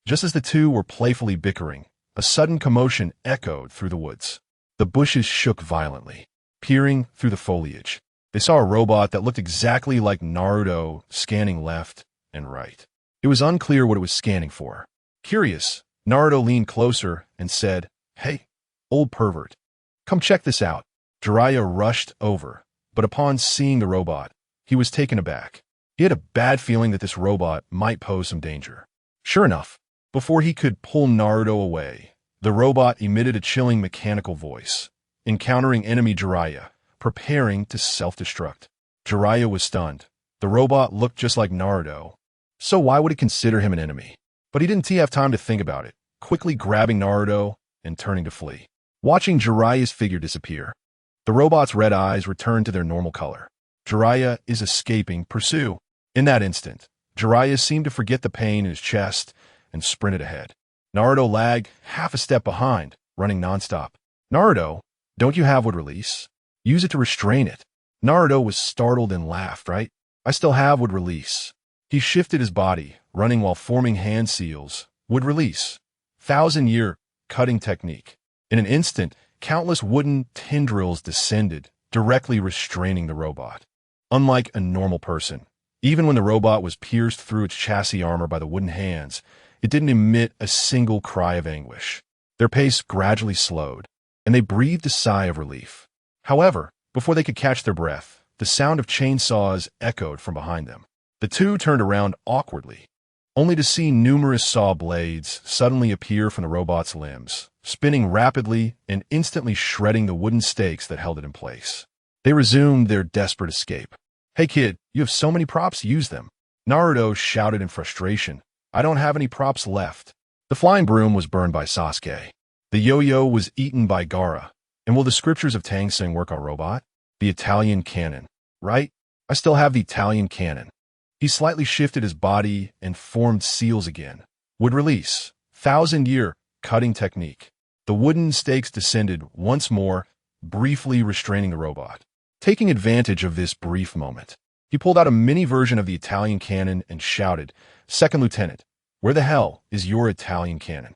Just as the two were playfully bickering, a sudden commotion echoed through the woods. The bushes shook violently. Peering through the foliage, they saw a robot that looked exactly like Naruto scanning left and right. It was unclear what it was scanning for. Curious, Naruto leaned closer and said, "Hey, old pervert, come check this out." Jiraiya rushed over, but upon seeing the robot, he was taken aback. He had a bad feeling that this robot might pose some danger. Sure enough, before he could pull Naruto away, the robot emitted a chilling mechanical voice, encountering enemy Jiraiya, preparing to self-destruct. Jiraiya was stunned. The robot looked just like Naruto, so why would it consider him an enemy? But he didn't have time to think about it, quickly grabbing Naruto and turning to flee. Watching Jiraiya's figure disappear, the robot's red eyes returned to their normal color. Jiraiya is escaping pursuit. In that instant, Jiraiya seemed to forget the pain in his chest and sprinted ahead. Naruto lagged half a step behind, running nonstop. "Naruto, don't you have wood release? Use it to restrain it." Naruto was startled and laughed, "Right? I still have wood release." He shifted his body, running while forming hand seals. Wood release. 1,000-year cutting technique. In an instant, countless wooden tendrils descended, directly restraining the robot. Unlike a normal person, even when the robot was pierced through its chassis armor by the wooden hands, it didn't emit a single cry of anguish. Their pace gradually slowed, and they breathed a sigh of relief. However, before they could catch their breath, the sound of chainsaws echoed from behind them. The two turned around awkwardly, only to see numerous saw blades suddenly appear from the robot's limbs, spinning rapidly and instantly shredding the wooden stakes that held it in place. They resumed their desperate escape. "Hey kid, you have so many props, use them." Naruto shouted in frustration, "I don't have any props left." The flying broom was burned by Sasuke. The yo-yo was eaten by Gaara. And will the scriptures of Tang Sing work on robot? The Italian cannon, right? I still have the Italian cannon. He slightly shifted his body and formed seals again. Would release. 1,000-year cutting technique. The wooden stakes descended once more, briefly restraining the robot. Taking advantage of this brief moment, he pulled out a mini version of the Italian cannon and shouted, "Second Lieutenant, where the hell is your Italian cannon?"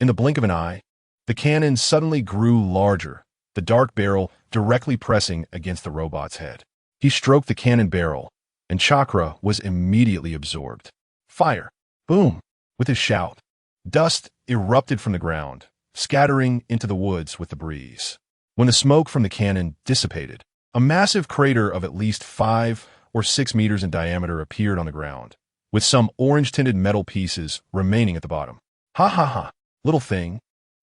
In the blink of an eye, the cannon suddenly grew larger, the dark barrel directly pressing against the robot's head. He stroked the cannon barrel, and chakra was immediately absorbed. Fire! Boom! With his shout, dust erupted from the ground, scattering into the woods with the breeze. When the smoke from the cannon dissipated, a massive crater of at least 5 or 6 meters in diameter appeared on the ground, with some orange-tinted metal pieces remaining at the bottom. "Ha ha ha, little thing.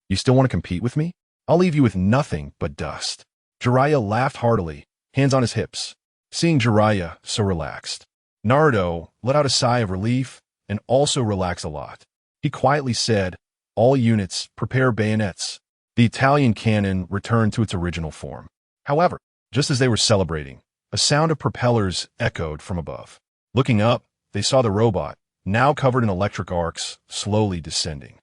You still want to compete with me? I'll leave you with nothing but dust." Jiraiya laughed heartily, hands on his hips. Seeing Jiraiya so relaxed, Naruto let out a sigh of relief and also relaxed a lot. He quietly said, "All units, prepare bayonets." The Italian cannon returned to its original form. However, just as they were celebrating, a sound of propellers echoed from above. Looking up, they saw the robot, now covered in electric arcs, slowly descending.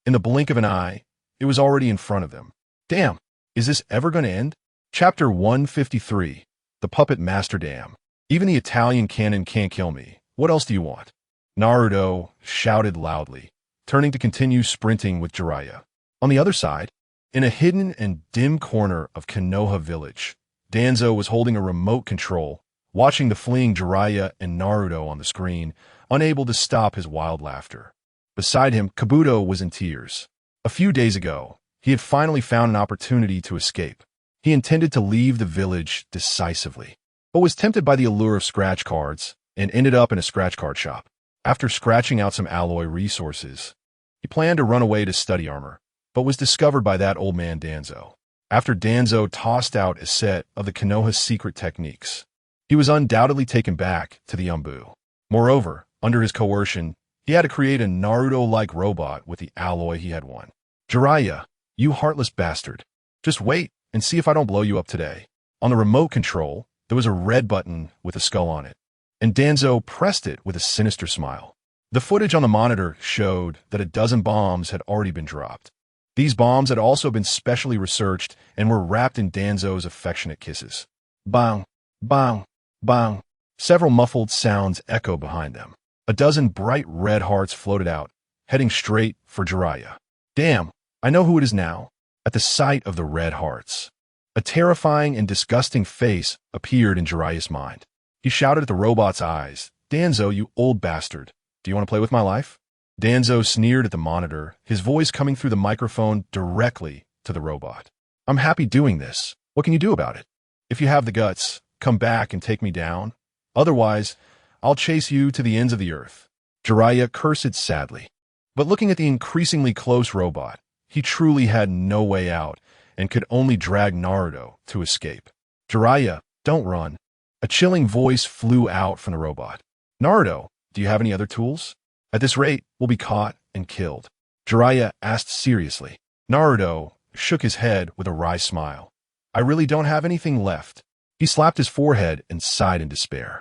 In the blink of an eye, it was already in front of them. Damn, is this ever going to end? Chapter 153, The Puppet Master Dam. Even the Italian cannon can't kill me. What else do you want? Naruto shouted loudly, turning to continue sprinting with Jiraiya. On the other side, in a hidden and dim corner of Konoha village, Danzo was holding a remote control, watching the fleeing Jiraiya and Naruto on the screen, unable to stop his wild laughter. Beside him, Kabuto was in tears. A few days ago, He had finally found an opportunity to escape. He intended to leave the village decisively, but was tempted by the allure of scratch cards and ended up in a scratch card shop. After scratching out some alloy resources, he planned to run away to study armor, but was discovered by that old man Danzo. After Danzo tossed out a set of the Konoha's secret techniques, he was undoubtedly taken back to the Umbu. Moreover, under his coercion, he had to create a Naruto-like robot with the alloy he had won. Jiraiya, you heartless bastard. Just wait and see if I don't blow you up today. On the remote control, there was a red button with a skull on it, and Danzo pressed it with a sinister smile. The footage on the monitor showed that a dozen bombs had already been dropped. These bombs had also been specially researched and were wrapped in Danzo's affectionate kisses. Bang, bang, bang. Several muffled sounds echoed behind them. A dozen bright red hearts floated out, heading straight for Jiraiya. Damn, I know who it is now. At the sight of the red hearts, a terrifying and disgusting face appeared in Jiraiya's mind. He shouted at the robot's eyes, Danzo, you old bastard. Do you want to play with my life? Danzo sneered at the monitor, his voice coming through the microphone directly to the robot. I'm happy doing this. What can you do about it? If you have the guts, come back and take me down. Otherwise, I'll chase you to the ends of the earth. Jiraiya cursed sadly. But looking at the increasingly close robot, he truly had no way out and could only drag Naruto to escape. Jiraiya, don't run. A chilling voice flew out from the robot. Naruto, do you have any other tools? At this rate, we'll be caught and killed. Jiraiya asked seriously. Naruto shook his head with a wry smile. I really don't have anything left. He slapped his forehead and sighed in despair.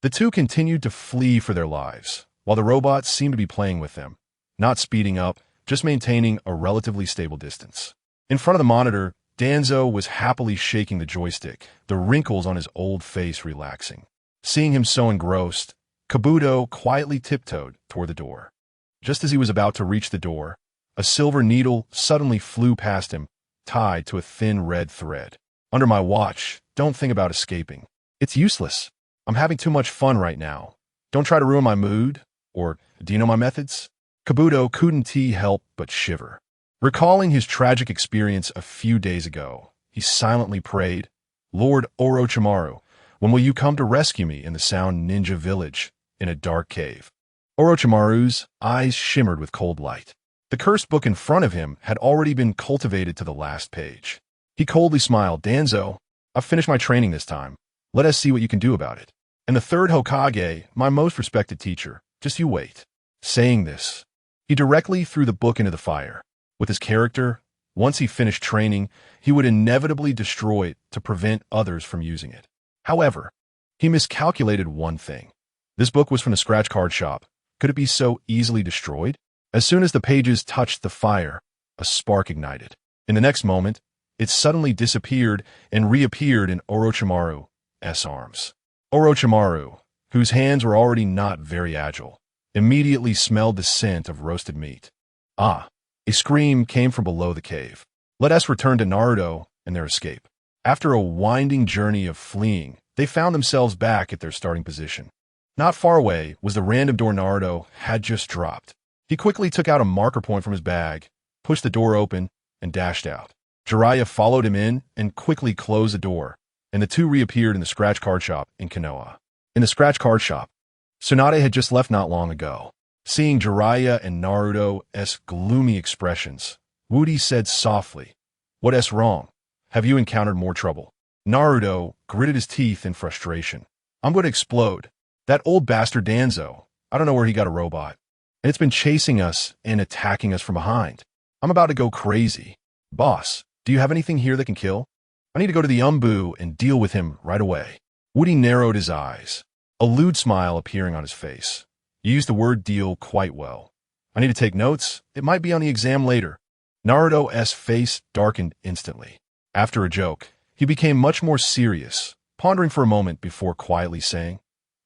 The two continued to flee for their lives, while the robots seemed to be playing with them, not speeding up, just maintaining a relatively stable distance. In front of the monitor, Danzo was happily shaking the joystick, the wrinkles on his old face relaxing. Seeing him so engrossed, Kabuto quietly tiptoed toward the door. Just as he was about to reach the door, a silver needle suddenly flew past him, tied to a thin red thread. Under my watch, don't think about escaping. It's useless. I'm having too much fun right now. Don't try to ruin my mood, or do you know my methods? Kabuto couldn't help but shiver. Recalling his tragic experience a few days ago, he silently prayed, Lord Orochimaru, when will you come to rescue me in the Sound Ninja Village, in a dark cave? Orochimaru's eyes shimmered with cold light. The cursed book in front of him had already been cultivated to the last page. He coldly smiled, Danzo, I've finished my training this time. Let us see what you can do about it. And the third Hokage, my most respected teacher, just you wait. Saying this, he directly threw the book into the fire. With his character, once he finished training, he would inevitably destroy it to prevent others from using it. However, he miscalculated one thing. This book was from the scratch card shop. Could it be so easily destroyed? As soon as the pages touched the fire, a spark ignited. In the next moment, it suddenly disappeared and reappeared in Orochimaru's arms. Orochimaru, whose hands were already not very agile, immediately smelled the scent of roasted meat. Ah! A scream came from below the cave. Let us return to Naruto and their escape. After a winding journey of fleeing, they found themselves back at their starting position. Not far away was the random door Naruto had just dropped. He quickly took out a marker point from his bag, pushed the door open, and dashed out. Jiraiya followed him in and quickly closed the door, and the two reappeared in the scratch card shop in Konoha. In the scratch card shop, Tsunade had just left not long ago. Seeing Jiraiya and Naruto's gloomy expressions, Woody said softly, What's wrong? Have you encountered more trouble? Naruto gritted his teeth in frustration. I'm going to explode. That old bastard Danzo, I don't know where he got a robot. And it's been chasing us and attacking us from behind. I'm about to go crazy. Boss, do you have anything here that can kill? I need to go to the Umbu and deal with him right away. Woody narrowed his eyes, a lewd smile appearing on his face. You used the word deal quite well. I need to take notes. It might be on the exam later. Naruto's face darkened instantly. After a joke, he became much more serious, pondering for a moment before quietly saying,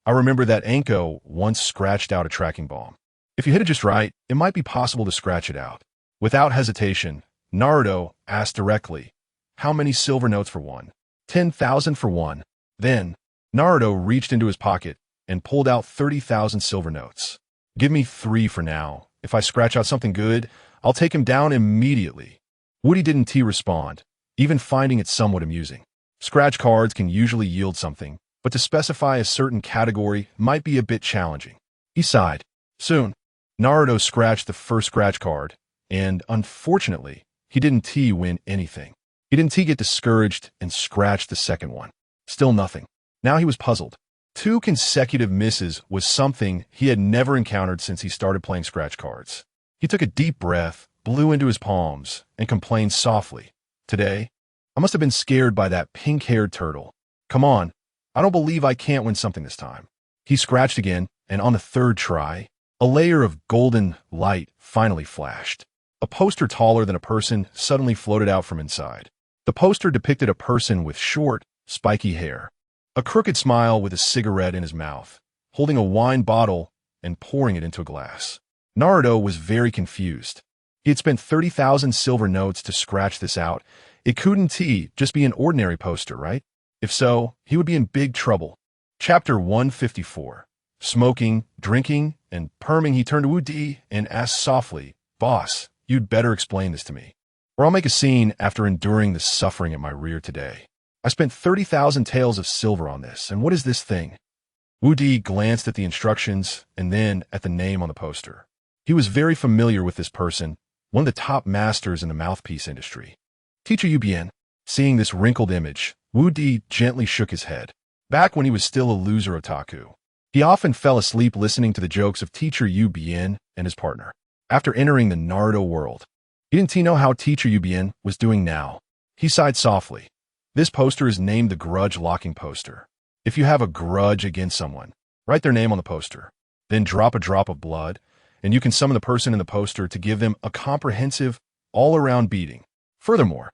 I remember that Anko once scratched out a tracking bomb. If you hit it just right, it might be possible to scratch it out. Without hesitation, Naruto asked directly, How many silver notes for one? 10,000 for one. Then, Naruto reached into his pocket and pulled out 30,000 silver notes. Give me 3 for now. If I scratch out something good, I'll take him down immediately. Woody didn't respond, even finding it somewhat amusing. Scratch cards can usually yield something, but to specify a certain category might be a bit challenging. He sighed. Soon, Naruto scratched the first scratch card, and unfortunately, he didn't win anything. He didn't get discouraged and scratched the second one. Still nothing. Now he was puzzled. 2 consecutive misses was something he had never encountered since he started playing scratch cards. He took a deep breath, blew into his palms, and complained softly. Today, I must have been scared by that pink-haired turtle. Come on, I don't believe I can't win something this time. He scratched again, and on the third try, a layer of golden light finally flashed. A poster taller than a person suddenly floated out from inside. The poster depicted a person with short, spiky hair, a crooked smile with a cigarette in his mouth, holding a wine bottle and pouring it into a glass. Naruto was very confused. He had spent 30,000 silver notes to scratch this out. It couldn't just be an ordinary poster, right? If so, he would be in big trouble. Chapter 154. Smoking, drinking, and perming. He turned to Woody and asked softly, Boss, you'd better explain this to me, or I'll make a scene after enduring the suffering at my rear today. I spent 30,000 taels of silver on this, and what is this thing? Woody glanced at the instructions and then at the name on the poster. He was very familiar with this person, one of the top masters in the mouthpiece industry. Teacher Ubien. Seeing this wrinkled image, Woody gently shook his head. Back when he was still a loser otaku, he often fell asleep listening to the jokes of Teacher Ubien and his partner. After entering the Naruto world, he didn't know how Teacher Ubien was doing now. He sighed softly. This poster is named the grudge locking poster. If you have a grudge against someone, write their name on the poster, then drop a drop of blood, and you can summon the person in the poster to give them a comprehensive, all-around beating. Furthermore,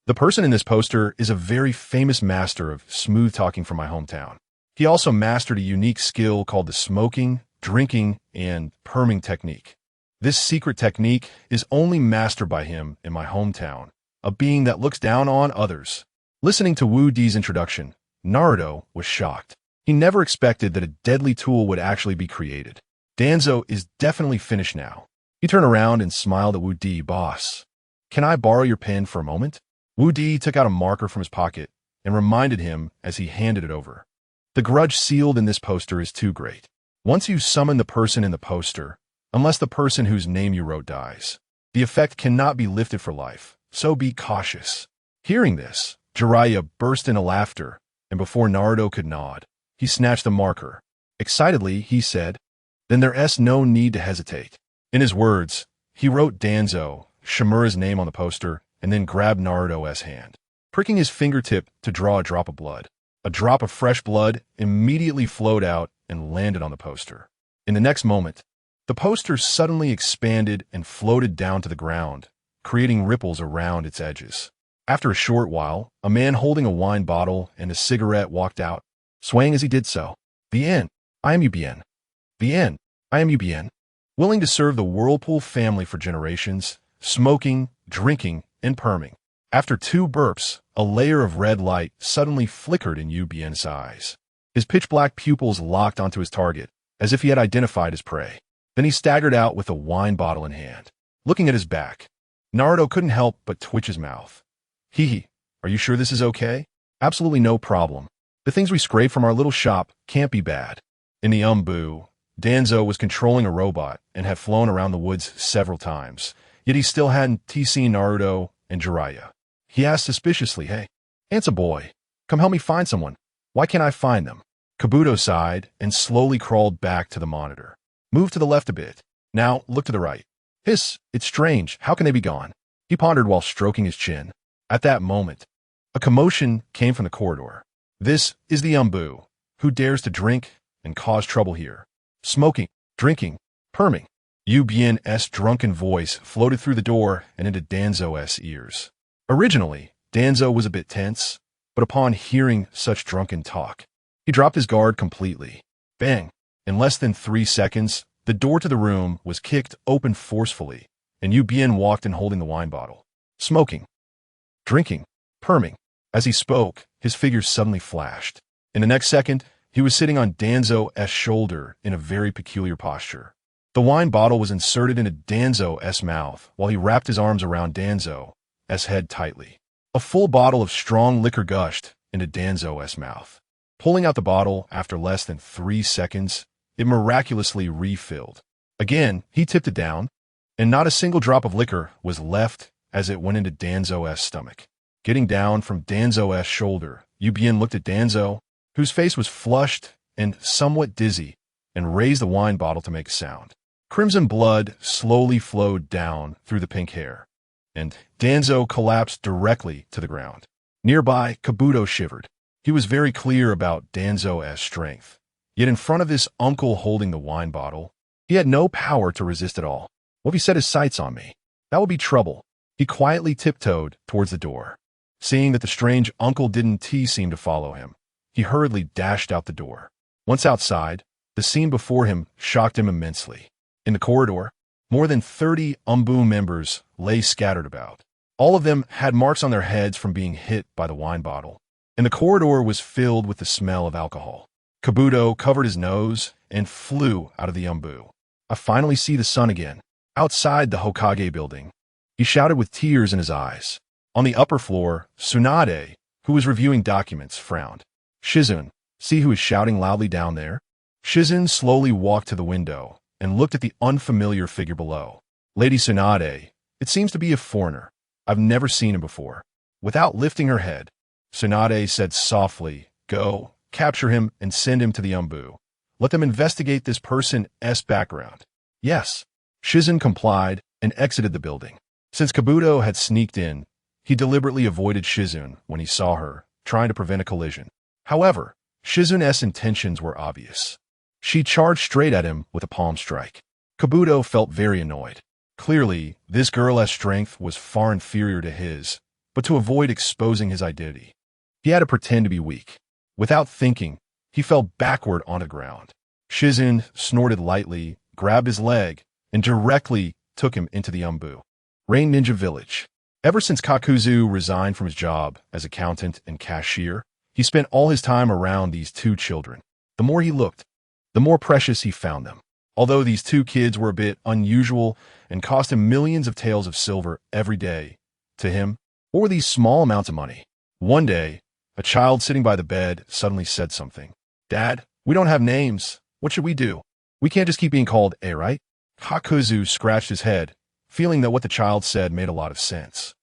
the person in this poster is a very famous master of smooth talking from my hometown. He also mastered a unique skill called the smoking, drinking, and perming technique. This secret technique is only mastered by him in my hometown, a being that looks down on others. Listening to Woody's introduction, Naruto was shocked. He never expected that a deadly tool would actually be created. Danzo is definitely finished now. He turned around and smiled at Woody. Boss, can I borrow your pen for a moment? Woody took out a marker from his pocket and reminded him as he handed it over. The grudge sealed in this poster is too great. Once you summon the person in the poster, unless the person whose name you wrote dies, the effect cannot be lifted for life, so be cautious. Hearing this, Jiraiya burst into laughter, and before Naruto could nod, he snatched the marker. Excitedly, he said, Then there's no need to hesitate. In his words, he wrote Danzo, Shimura's name on the poster, and then grabbed Naruto's hand, pricking his fingertip to draw a drop of blood. A drop of fresh blood immediately flowed out and landed on the poster. In the next moment, the poster suddenly expanded and floated down to the ground, creating ripples around its edges. After a short while, a man holding a wine bottle and a cigarette walked out, swaying as he did so. The end. I am Ubien. The end. I am Ubien. Willing to serve the Whirlpool family for generations, smoking, drinking, and perming. After 2 burps, a layer of red light suddenly flickered in Ubien's eyes. His pitch-black pupils locked onto his target, as if he had identified his prey. Then he staggered out with a wine bottle in hand. Looking at his back, Naruto couldn't help but twitch his mouth. Hee, are you sure this is okay? Absolutely no problem. The things we scrape from our little shop can't be bad. In the Danzo was controlling a robot and had flown around the woods several times, yet he still hadn't seen Naruto and Jiraiya. He asked suspiciously, Hey, Handsome boy, come help me find someone. Why can't I find them? Kabuto sighed and slowly crawled back to the monitor. Move to the left a bit. Now look to the right. Hiss, it's strange. How can they be gone? He pondered while stroking his chin. At that moment, a commotion came from the corridor. This is the who dares to drink and cause trouble here. Smoking, drinking, perming. Ubien's drunken voice floated through the door and into Danzo's ears. Originally, Danzo was a bit tense, but upon hearing such drunken talk, he dropped his guard completely. Bang! In less than 3 seconds, the door to the room was kicked open forcefully, and Ubien walked in holding the wine bottle. Smoking, drinking, perming. As he spoke, his figure suddenly flashed. In the next second, he was sitting on Danzo's shoulder in a very peculiar posture. The wine bottle was inserted into Danzo's mouth while he wrapped his arms around Danzo, Danzo's head tightly. A full bottle of strong liquor gushed into Danzo's mouth. Pulling out the bottle after less than 3 seconds, it miraculously refilled. Again, he tipped it down, and not a single drop of liquor was left as it went into Danzo's stomach. Getting down from Danzo's shoulder, Yubien looked at Danzo, whose face was flushed and somewhat dizzy, and raised the wine bottle to make a sound. Crimson blood slowly flowed down through the pink hair, and Danzo collapsed directly to the ground. Nearby, Kabuto shivered. He was very clear about Danzo's strength. Yet in front of his uncle holding the wine bottle, he had no power to resist at all. What if he set his sights on me? That would be trouble. He quietly tiptoed towards the door. Seeing that the strange Uncle didn't seem to follow him, he hurriedly dashed out the door. Once outside, the scene before him shocked him immensely. In the corridor, more than 30 Umbu members lay scattered about. All of them had marks on their heads from being hit by the wine bottle, and the corridor was filled with the smell of alcohol. Kabuto covered his nose and flew out of the Umbu. I finally see the sun again. Outside the Hokage building, he shouted with tears in his eyes. On the upper floor, Tsunade, who was reviewing documents, frowned. Shizune, see who is shouting loudly down there? Shizune slowly walked to the window and looked at the unfamiliar figure below. Lady Tsunade, it seems to be a foreigner. I've never seen him before. Without lifting her head, Tsunade said softly, Go, capture him and send him to the Umbu. Let them investigate this person's background. Yes. Shizune complied and exited the building. Since Kabuto had sneaked in, he deliberately avoided Shizune when he saw her, trying to prevent a collision. However, Shizune's intentions were obvious. She charged straight at him with a palm strike. Kabuto felt very annoyed. Clearly, this girl's strength was far inferior to his, but to avoid exposing his identity, he had to pretend to be weak. Without thinking, he fell backward on the ground. Shizune snorted lightly, grabbed his leg, and directly took him into the Umbu. Rain Ninja Village. Ever since Kakuzu resigned from his job as accountant and cashier, he spent all his time around these 2 children. The more he looked, the more precious he found them. Although these 2 kids were a bit unusual and cost him millions of taels of silver every day, to him, what were these small amounts of money? One day, a child sitting by the bed suddenly said something. Dad, we don't have names. What should we do? We can't just keep being called A, right? Kakuzu scratched his head, feeling that what the child said made a lot of sense.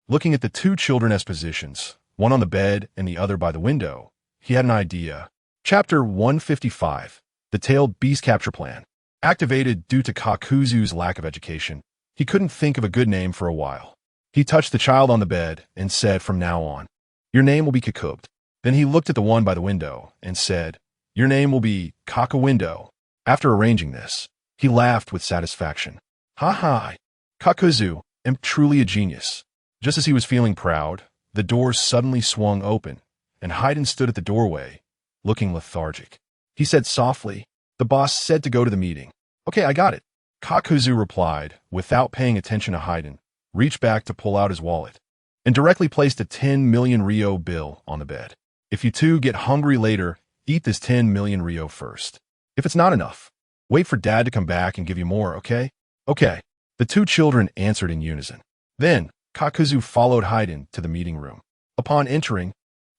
Looking at the 2 children's positions, one on the bed and the other by the window, he had an idea. Chapter 155, The Tailed Beast Capture Plan. Activated due to Kakuzu's lack of education, he couldn't think of a good name for a while. He touched the child on the bed and said, from now on, your name will be Kakubed. Then he looked at the one by the window and said, your name will be Kaka-window. After arranging this, he laughed with satisfaction. Ha ha, Kakuzu, am truly a genius. Just as he was feeling proud, the door suddenly swung open, and Haiden stood at the doorway, looking lethargic. He said softly, the boss said to go to the meeting. Okay, I got it. Kakuzu replied, without paying attention to Haiden, reached back to pull out his wallet, and directly placed a 10 million Ryo bill on the bed. If you 2 get hungry later, eat this 10 million Ryo first. If it's not enough, wait for Dad to come back and give you more, okay? Okay. The 2 children answered in unison. Then, Kakuzu followed Haiden to the meeting room. Upon entering,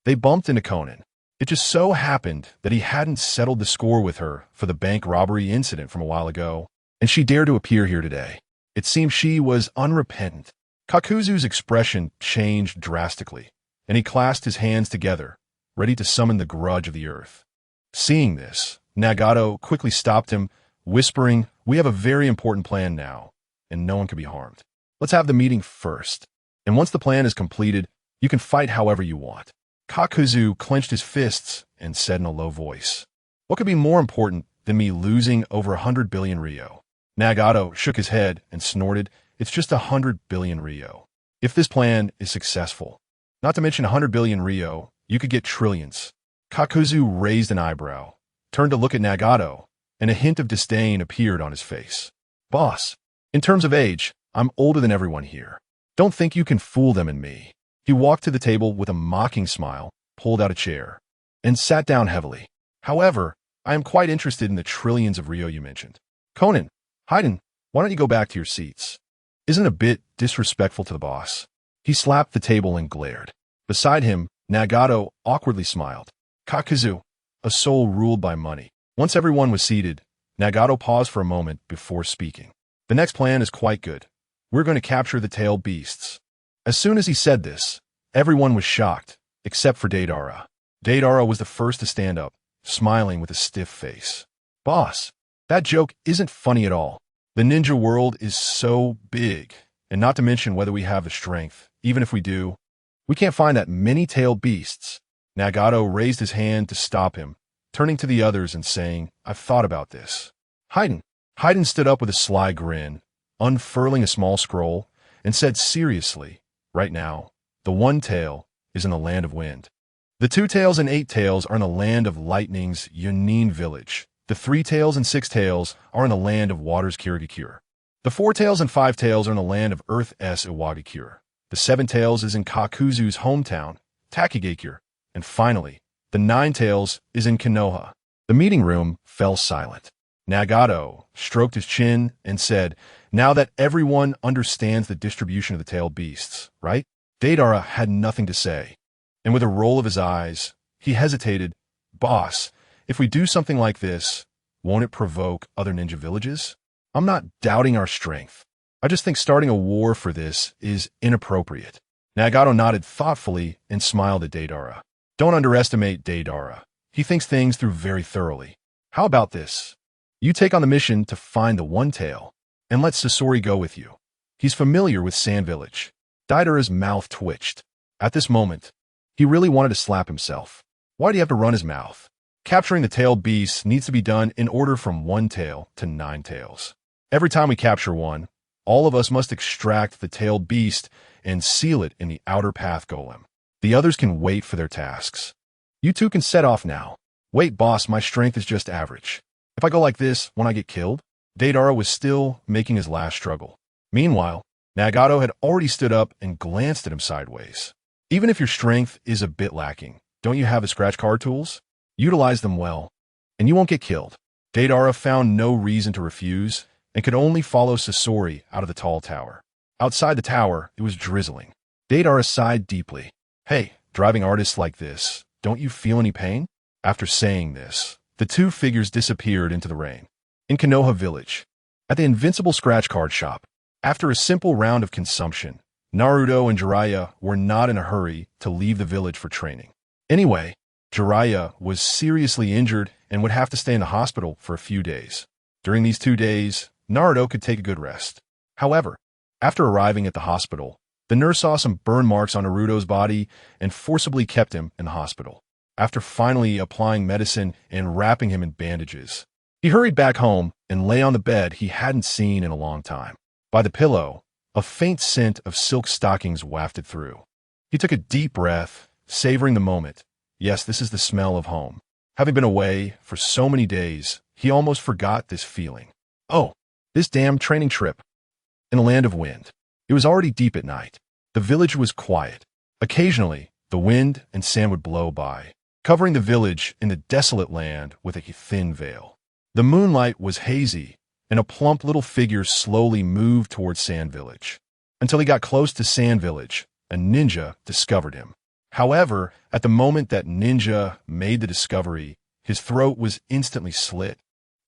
they bumped into Konan. It just so happened that he hadn't settled the score with her for the bank robbery incident from a while ago, and she dared to appear here today. It seemed she was unrepentant. Kakuzu's expression changed drastically, and he clasped his hands together, ready to summon the grudge of the earth. Seeing this, Nagato quickly stopped him, whispering, we have a very important plan now, and no one can be harmed. Let's have the meeting first, and once the plan is completed, you can fight however you want. Kakuzu clenched his fists and said in a low voice, what could be more important than me losing over 100 billion Ryo? Nagato shook his head and snorted, it's just 100 billion Ryo. If this plan is successful, not to mention 100 billion Ryo, you could get trillions. Kakuzu raised an eyebrow, turned to look at Nagato, and a hint of disdain appeared on his face. Boss, in terms of age, I'm older than everyone here. Don't think you can fool them and me. He walked to the table with a mocking smile, pulled out a chair, and sat down heavily. However, I am quite interested in the trillions of Ryo you mentioned. Konan, Haiden, why don't you go back to your seats? Isn't it a bit disrespectful to the boss? He slapped the table and glared. Beside him, Nagato awkwardly smiled. Kakuzu, a soul ruled by money. Once everyone was seated, Nagato paused for a moment before speaking. The next plan is quite good. We're going to capture the tail beasts. As soon as he said this, everyone was shocked, except for Deidara. Deidara was the first to stand up, smiling with a stiff face. Boss, that joke isn't funny at all. The ninja world is so big, and not to mention whether we have the strength. Even if we do, we can't find that many tailed beasts. Nagato raised his hand to stop him, turning to the others and saying, I've thought about this. Haydn stood up with a sly grin, unfurling a small scroll, and said seriously, right now, the one tail is in the land of wind. The 2 tails and 8 tails are in the land of lightning's Yunin village. The 3 tails and 6 tails are in the land of water's Kirigakure. The 4 tails and 5 tails are in the land of earth's Iwagakure. The 7 tails is in Kakuzu's hometown, Takigakure. And finally, the 9 tails is in Konoha. The meeting room fell silent. Nagato stroked his chin and said, now that everyone understands the distribution of the tailed beasts, right? Deidara had nothing to say, and with a roll of his eyes, he hesitated. Boss, if we do something like this, won't it provoke other ninja villages? I'm not doubting our strength. I just think starting a war for this is inappropriate. Nagato nodded thoughtfully and smiled at Deidara. Don't underestimate Deidara. He thinks things through very thoroughly. How about this? You take on the mission to find the one tail, and let Sasori go with you. He's familiar with Sand Village. Deidara's mouth twitched. At this moment, he really wanted to slap himself. Why do you have to run his mouth? Capturing the tailed beasts needs to be done in order from 1 tail to 9 tails. Every time we capture one, all of us must extract the tailed beast and seal it in the outer path golem. The others can wait for their tasks. You two can set off now. Wait, boss, my strength is just average. If I go like this, won't I get killed? Deidara was still making his last struggle. Meanwhile, Nagato had already stood up and glanced at him sideways. Even if your strength is a bit lacking, don't you have the scratch card tools? Utilize them well, and you won't get killed. Deidara found no reason to refuse and could only follow Sasori out of the tall tower. Outside the tower, it was drizzling. Deidara sighed deeply. Hey, driving artists like this, don't you feel any pain? After saying this, the 2 figures disappeared into the rain. In Konoha village, at the invincible scratch card shop, after a simple round of consumption, Naruto and Jiraiya were not in a hurry to leave the village for training. Anyway, Jiraiya was seriously injured and would have to stay in the hospital for a few days. During these 2 days, Naruto could take a good rest. However, after arriving at the hospital, the nurse saw some burn marks on Naruto's body and forcibly kept him in the hospital. After finally applying medicine and wrapping him in bandages, he hurried back home and lay on the bed he hadn't seen in a long time. By the pillow, a faint scent of silk stockings wafted through. He took a deep breath, savoring the moment. Yes, this is the smell of home. Having been away for so many days, he almost forgot this feeling. Oh, this damn training trip. In the land of wind. It was already deep at night. The village was quiet. Occasionally, the wind and sand would blow by, covering the village in the desolate land with a thin veil. The moonlight was hazy, and a plump little figure slowly moved towards Sand Village. Until he got close to Sand Village, a ninja discovered him. However, at the moment that ninja made the discovery, his throat was instantly slit,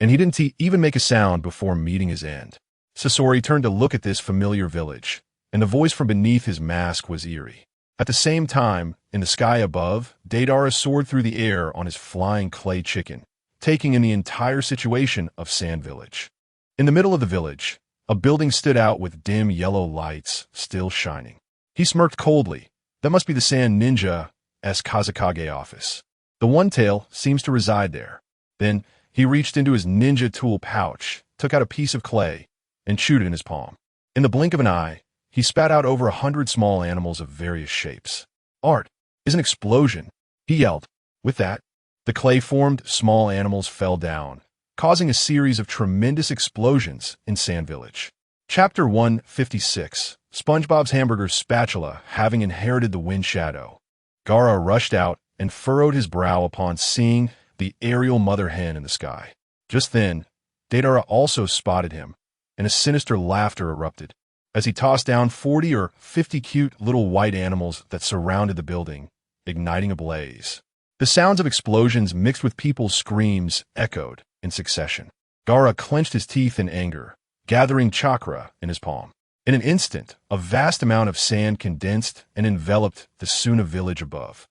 and he didn't even make a sound before meeting his end. Sasori turned to look at this familiar village, and the voice from beneath his mask was eerie. At the same time, in the sky above, Deidara soared through the air on his flying clay chicken, taking in the entire situation of Sand Village. In the middle of the village, a building stood out with dim yellow lights still shining. He smirked coldly. That must be the Sand Ninja's Kazekage office. The one tail seems to reside there. Then he reached into his ninja tool pouch, took out a piece of clay, and chewed it in his palm. In the blink of an eye, he spat out over 100 small animals of various shapes. Art is an explosion, he yelled. With that, the clay-formed small animals fell down, causing a series of tremendous explosions in Sand Village. Chapter 156, SpongeBob's Hamburger Spatula having inherited the wind shadow. Gaara rushed out and furrowed his brow upon seeing the aerial mother hen in the sky. Just then, Deidara also spotted him, and a sinister laughter erupted. as he tossed down 40 or 50 cute little white animals that surrounded the building, igniting a blaze. The sounds of explosions mixed with people's screams echoed in succession. Gaara clenched his teeth in anger, gathering chakra in his palm. In an instant, a vast amount of sand condensed and enveloped the Suna village above.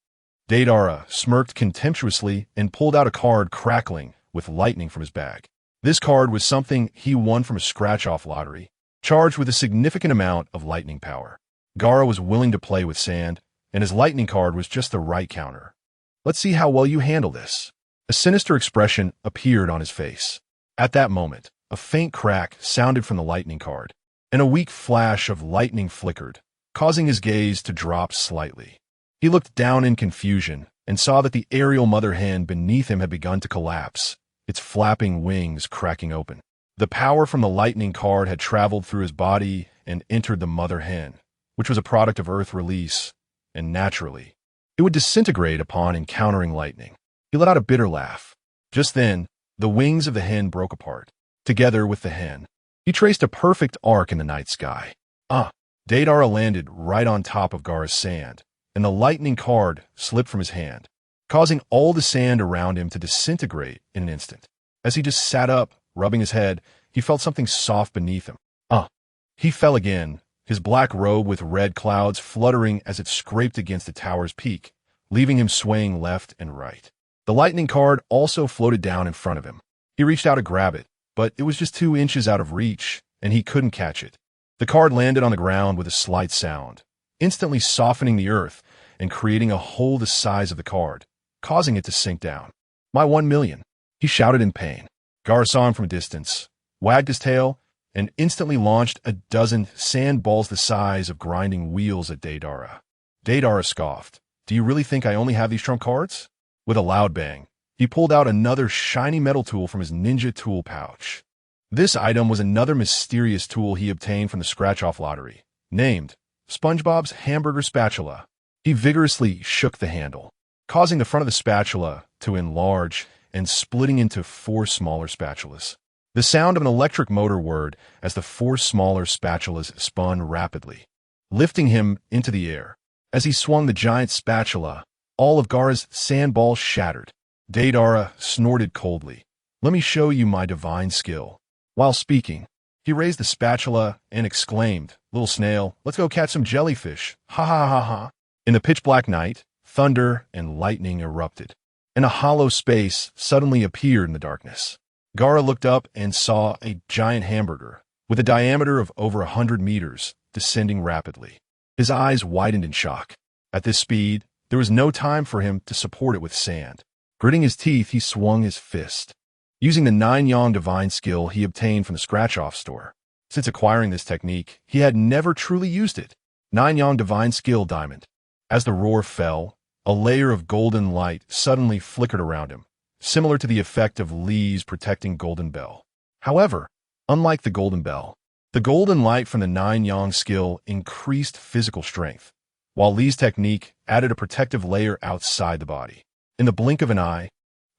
Deidara smirked contemptuously and pulled out a card crackling with lightning from his bag. This card was something he won from a scratch-off lottery, charged with a significant amount of lightning power. Gaara was willing to play with sand, and his lightning card was just the right counter. Let's see how well you handle this. A sinister expression appeared on his face. At that moment, a faint crack sounded from the lightning card, and a weak flash of lightning flickered, causing his gaze to drop slightly. He looked down in confusion and saw that the aerial mother hen beneath him had begun to collapse, its flapping wings cracking open. The power from the lightning card had traveled through his body and entered the mother hen, which was a product of Earth release, and naturally, it would disintegrate upon encountering lightning. He let out a bitter laugh. Just then, the wings of the hen broke apart. Together with the hen, he traced a perfect arc in the night sky. Deidara landed right on top of Gaara's sand, and the lightning card slipped from his hand, causing all the sand around him to disintegrate in an instant. As he just sat up, rubbing his head, he felt something soft beneath him. He fell again, his black robe with red clouds fluttering as it scraped against the tower's peak, leaving him swaying left and right. The lightning card also floated down in front of him. He reached out to grab it, but it was just 2 inches out of reach, and he couldn't catch it. The card landed on the ground with a slight sound, instantly softening the earth and creating a hole the size of the card, causing it to sink down. My 1 million, he shouted in pain. Gaara saw him from a distance, wagged his tail, and instantly launched a dozen sandballs the size of grinding wheels at Deidara. Deidara scoffed. Do you really think I only have these trump cards? With a loud bang, he pulled out another shiny metal tool from his ninja tool pouch. This item was another mysterious tool he obtained from the scratch-off lottery, named SpongeBob's Hamburger Spatula. He vigorously shook the handle, causing the front of the spatula to enlarge and splitting into 4 smaller spatulas. The sound of an electric motor whirred as the 4 smaller spatulas spun rapidly, lifting him into the air. As he swung the giant spatula, all of Gaara's sandballs shattered. Deidara snorted coldly. Let me show you my divine skill. While speaking, he raised the spatula and exclaimed, Little snail, let's go catch some jellyfish. Ha ha ha ha. In the pitch-black night, thunder and lightning erupted, and a hollow space suddenly appeared in the darkness. Gaara looked up and saw a giant hamburger, with a diameter of over 100 meters, descending rapidly. His eyes widened in shock. At this speed, there was no time for him to support it with sand. Gritting his teeth, he swung his fist, using the 9-yang divine skill he obtained from the scratch-off store. Since acquiring this technique, he had never truly used it. 9-yang divine skill diamond. As the roar fell, a layer of golden light suddenly flickered around him, similar to the effect of Lee's protecting golden bell. However, unlike the golden bell, the golden light from the 9-yang skill increased physical strength, while Lee's technique added a protective layer outside the body. In the blink of an eye,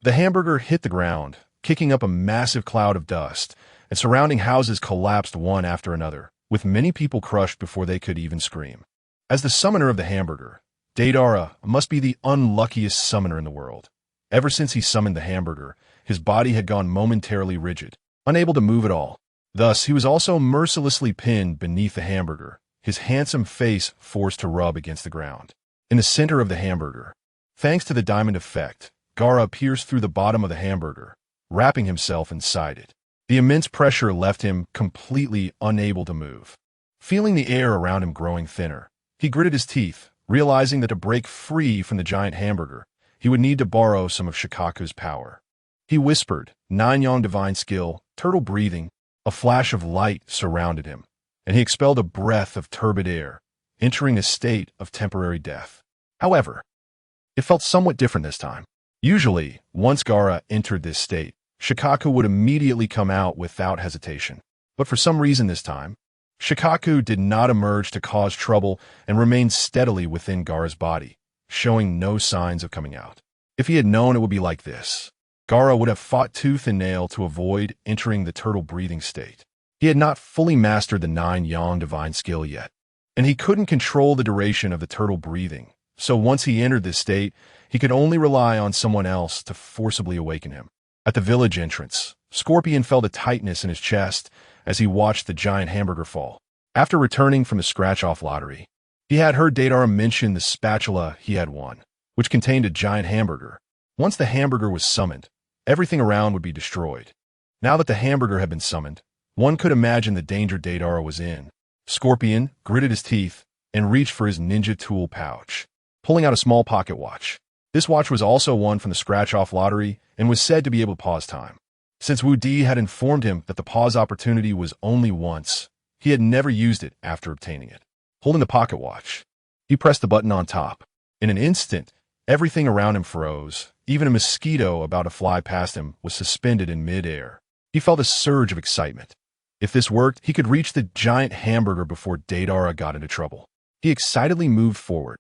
the hamburger hit the ground, kicking up a massive cloud of dust, and surrounding houses collapsed one after another, with many people crushed before they could even scream. As the summoner of the hamburger, Deidara must be the unluckiest summoner in the world. Ever since he summoned the hamburger, his body had gone momentarily rigid, unable to move at all. Thus, he was also mercilessly pinned beneath the hamburger, his handsome face forced to rub against the ground. In the center of the hamburger, thanks to the diamond effect, Gaara pierced through the bottom of the hamburger, wrapping himself inside it. The immense pressure left him completely unable to move. Feeling the air around him growing thinner, he gritted his teeth, realizing that to break free from the giant hamburger, he would need to borrow some of Shikaku's power. He whispered, 9-yang divine skill, turtle breathing. A flash of light surrounded him, and he expelled a breath of turbid air, entering a state of temporary death. However, it felt somewhat different this time. Usually, once Gaara entered this state, Shikaku would immediately come out without hesitation. But for some reason this time, Shikaku did not emerge to cause trouble and remained steadily within Gaara's body, showing no signs of coming out. If he had known it would be like this, Gaara would have fought tooth and nail to avoid entering the turtle breathing state. He had not fully mastered the 9-yang divine skill yet, and he couldn't control the duration of the turtle breathing, so once he entered this state, he could only rely on someone else to forcibly awaken him. At the village entrance, Scorpion felt a tightness in his chest as he watched the giant hamburger fall. After returning from the scratch-off lottery, he had heard Deidara mention the spatula he had won, which contained a giant hamburger. Once the hamburger was summoned, everything around would be destroyed. Now that the hamburger had been summoned, one could imagine the danger Deidara was in. Scorpion gritted his teeth and reached for his ninja tool pouch, pulling out a small pocket watch. This watch was also won from the scratch-off lottery and was said to be able to pause time. Since Wu Di had informed him that the pause opportunity was only once, he had never used it after obtaining it. Holding the pocket watch, he pressed the button on top. In an instant, everything around him froze. Even a mosquito about to fly past him was suspended in mid-air. He felt a surge of excitement. If this worked, he could reach the giant hamburger before Deidara got into trouble. He excitedly moved forward.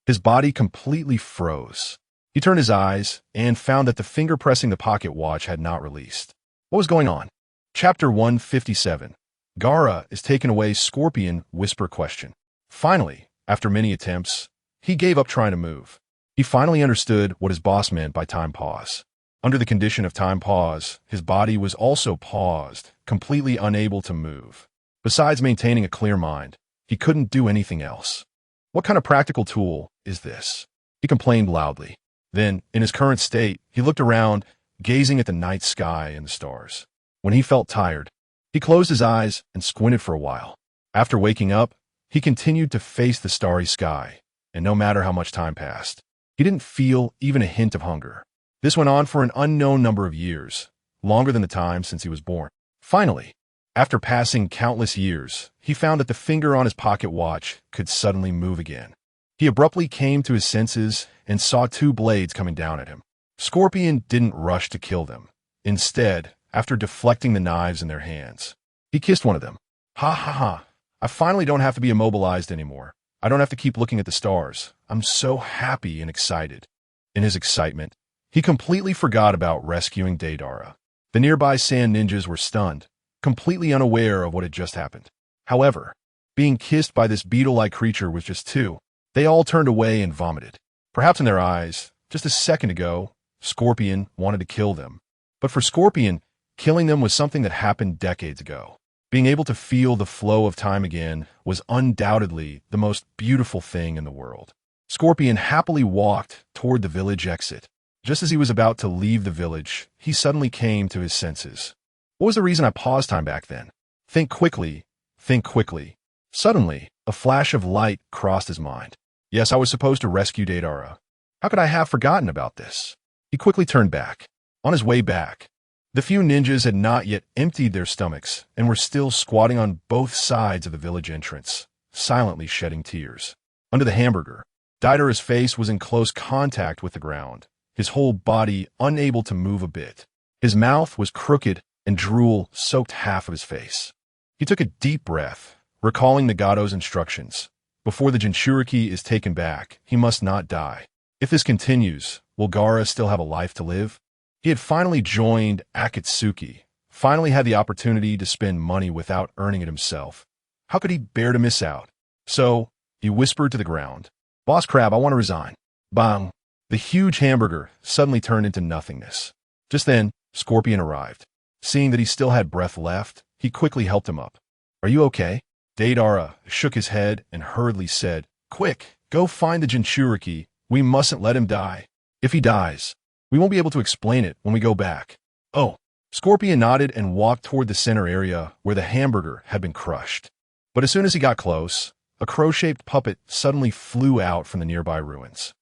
His body completely froze. He turned his eyes and found that the finger pressing the pocket watch had not released. What was going on? Chapter 157. Gaara is taken away. Scorpion whisper question. Finally, after many attempts, he gave up trying to move. He finally understood what his boss meant by time pause. Under the condition of time pause, his body was also paused, completely unable to move. Besides maintaining a clear mind, he couldn't do anything else. What kind of practical tool is this? He complained loudly. Then, in his current state, he looked around, gazing at the night sky and the stars. When he felt tired, he closed his eyes and squinted for a while. After waking up, he continued to face the starry sky, and no matter how much time passed, he didn't feel even a hint of hunger. This went on for an unknown number of years, longer than the time since he was born. Finally, after passing countless years, he found that the finger on his pocket watch could suddenly move again. He abruptly came to his senses and saw 2 blades coming down at him. Scorpion didn't rush to kill them. Instead, after deflecting the knives in their hands, he kissed one of them. Ha ha ha, I finally don't have to be immobilized anymore. I don't have to keep looking at the stars. I'm so happy and excited. In his excitement, he completely forgot about rescuing Deidara. The nearby sand ninjas were stunned, completely unaware of what had just happened. However, being kissed by this beetle-like creature was just 2. They all turned away and vomited. Perhaps in their eyes, just a second ago, Scorpion wanted to kill them. But for Scorpion, killing them was something that happened decades ago. Being able to feel the flow of time again was undoubtedly the most beautiful thing in the world. Scorpion happily walked toward the village exit. Just as he was about to leave the village, he suddenly came to his senses. What was the reason I paused time back then? Think quickly. Think quickly. Suddenly, a flash of light crossed his mind. Yes, I was supposed to rescue Deidara. How could I have forgotten about this? He quickly turned back. On his way back, the few ninjas had not yet emptied their stomachs and were still squatting on both sides of the village entrance, silently shedding tears. Under the hamburger, Deidara's face was in close contact with the ground, his whole body unable to move a bit. His mouth was crooked and drool soaked half of his face. He took a deep breath, recalling Nagato's instructions. Before the Jinchuriki is taken back, he must not die. If this continues, will Gaara still have a life to live? He had finally joined Akatsuki, finally had the opportunity to spend money without earning it himself. How could he bear to miss out? So, he whispered to the ground, "Boss Crab, I want to resign." Bang! The huge hamburger suddenly turned into nothingness. Just then, Scorpion arrived. Seeing that he still had breath left, he quickly helped him up. "Are you okay?" Deidara shook his head and hurriedly said, "Quick, go find the Jinchuriki. We mustn't let him die. If he dies, we won't be able to explain it when we go back." "Oh." Scorpion nodded and walked toward the center area where the hamburger had been crushed. But as soon as he got close, a crow-shaped puppet suddenly flew out from the nearby ruins.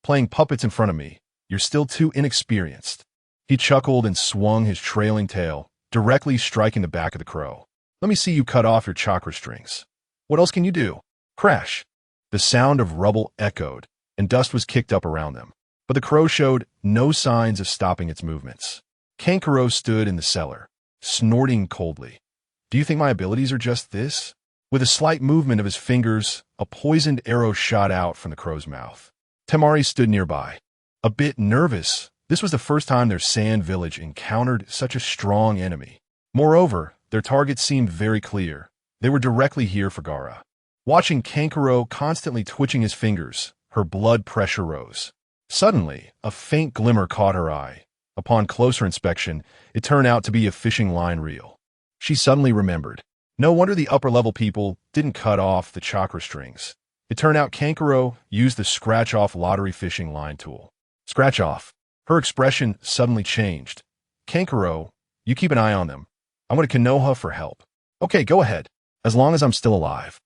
Playing puppets in front of me. You're still too inexperienced." He chuckled and swung his trailing tail, directly striking the back of the crow. "Let me see you cut off your chakra strings. What else can you do?" Crash! The sound of rubble echoed, and dust was kicked up around them. But the crow showed no signs of stopping its movements. Kankuro stood in the cellar, snorting coldly. "Do you think my abilities are just this?" With a slight movement of his fingers, a poisoned arrow shot out from the crow's mouth. Temari stood nearby. A bit nervous, this was the first time their sand village encountered such a strong enemy. Moreover, Their targets seemed very clear. They were directly here for Gaara. Watching Kankuro constantly twitching his fingers, her blood pressure rose. Suddenly, a faint glimmer caught her eye. Upon closer inspection, it turned out to be a fishing line reel. She suddenly remembered. No wonder the upper-level people didn't cut off the chakra strings. It turned out Kankuro used the scratch-off lottery fishing line tool. Scratch off. Her expression suddenly changed. Kankuro, you keep an eye on them. I want to Konoha for help. Okay, go ahead. As long as I'm still alive.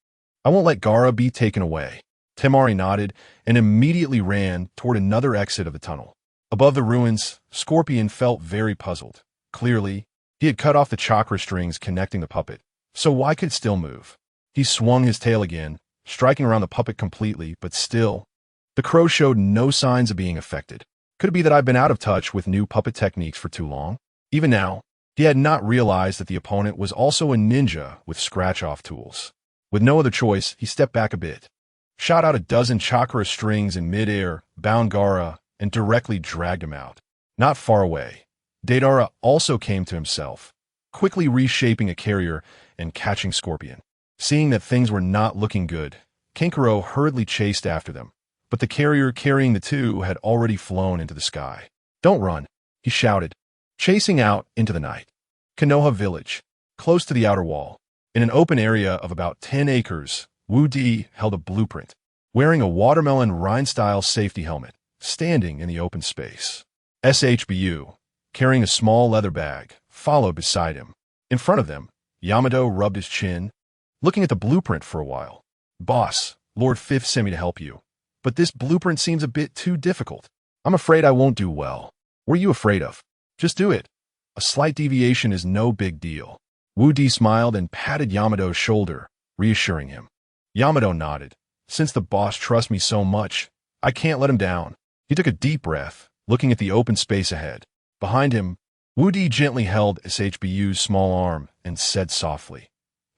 I won't let Gaara be taken away. Temari nodded and immediately ran toward another exit of the tunnel. Above the ruins, Scorpion felt very puzzled. Clearly, he had cut off the chakra strings connecting the puppet. So why could it still move? He swung his tail again, striking around the puppet completely, but still, the crow showed no signs of being affected. Could it be that I've been out of touch with new puppet techniques for too long? Even now, he had not realized that the opponent was also a ninja with scratch-off tools. With no other choice, he stepped back a bit, shot out a dozen chakra strings in midair, bound Gaara, and directly dragged him out. Not far away, Deidara also came to himself, quickly reshaping a carrier and catching Scorpion. Seeing that things were not looking good, Kankuro hurriedly chased after them, but the carrier carrying the two had already flown into the sky. Don't run, he shouted, chasing out into the night. Konoha Village, close to the outer wall. In an open area of about 10 acres, Wu Di held a blueprint, wearing a watermelon rind-style safety helmet, standing in the open space. SHBU, carrying a small leather bag, followed beside him. In front of them, Yamato rubbed his chin, looking at the blueprint for a while. Boss, Lord Fifth sent me to help you, but this blueprint seems a bit too difficult. I'm afraid I won't do well. What are you afraid of? Just do it. A slight deviation is no big deal. Wu Di smiled and patted Yamato's shoulder, reassuring him. Yamato nodded. Since the boss trusts me so much, I can't let him down. He took a deep breath, looking at the open space ahead. Behind him, Wu Di gently held SHBU's small arm and said softly,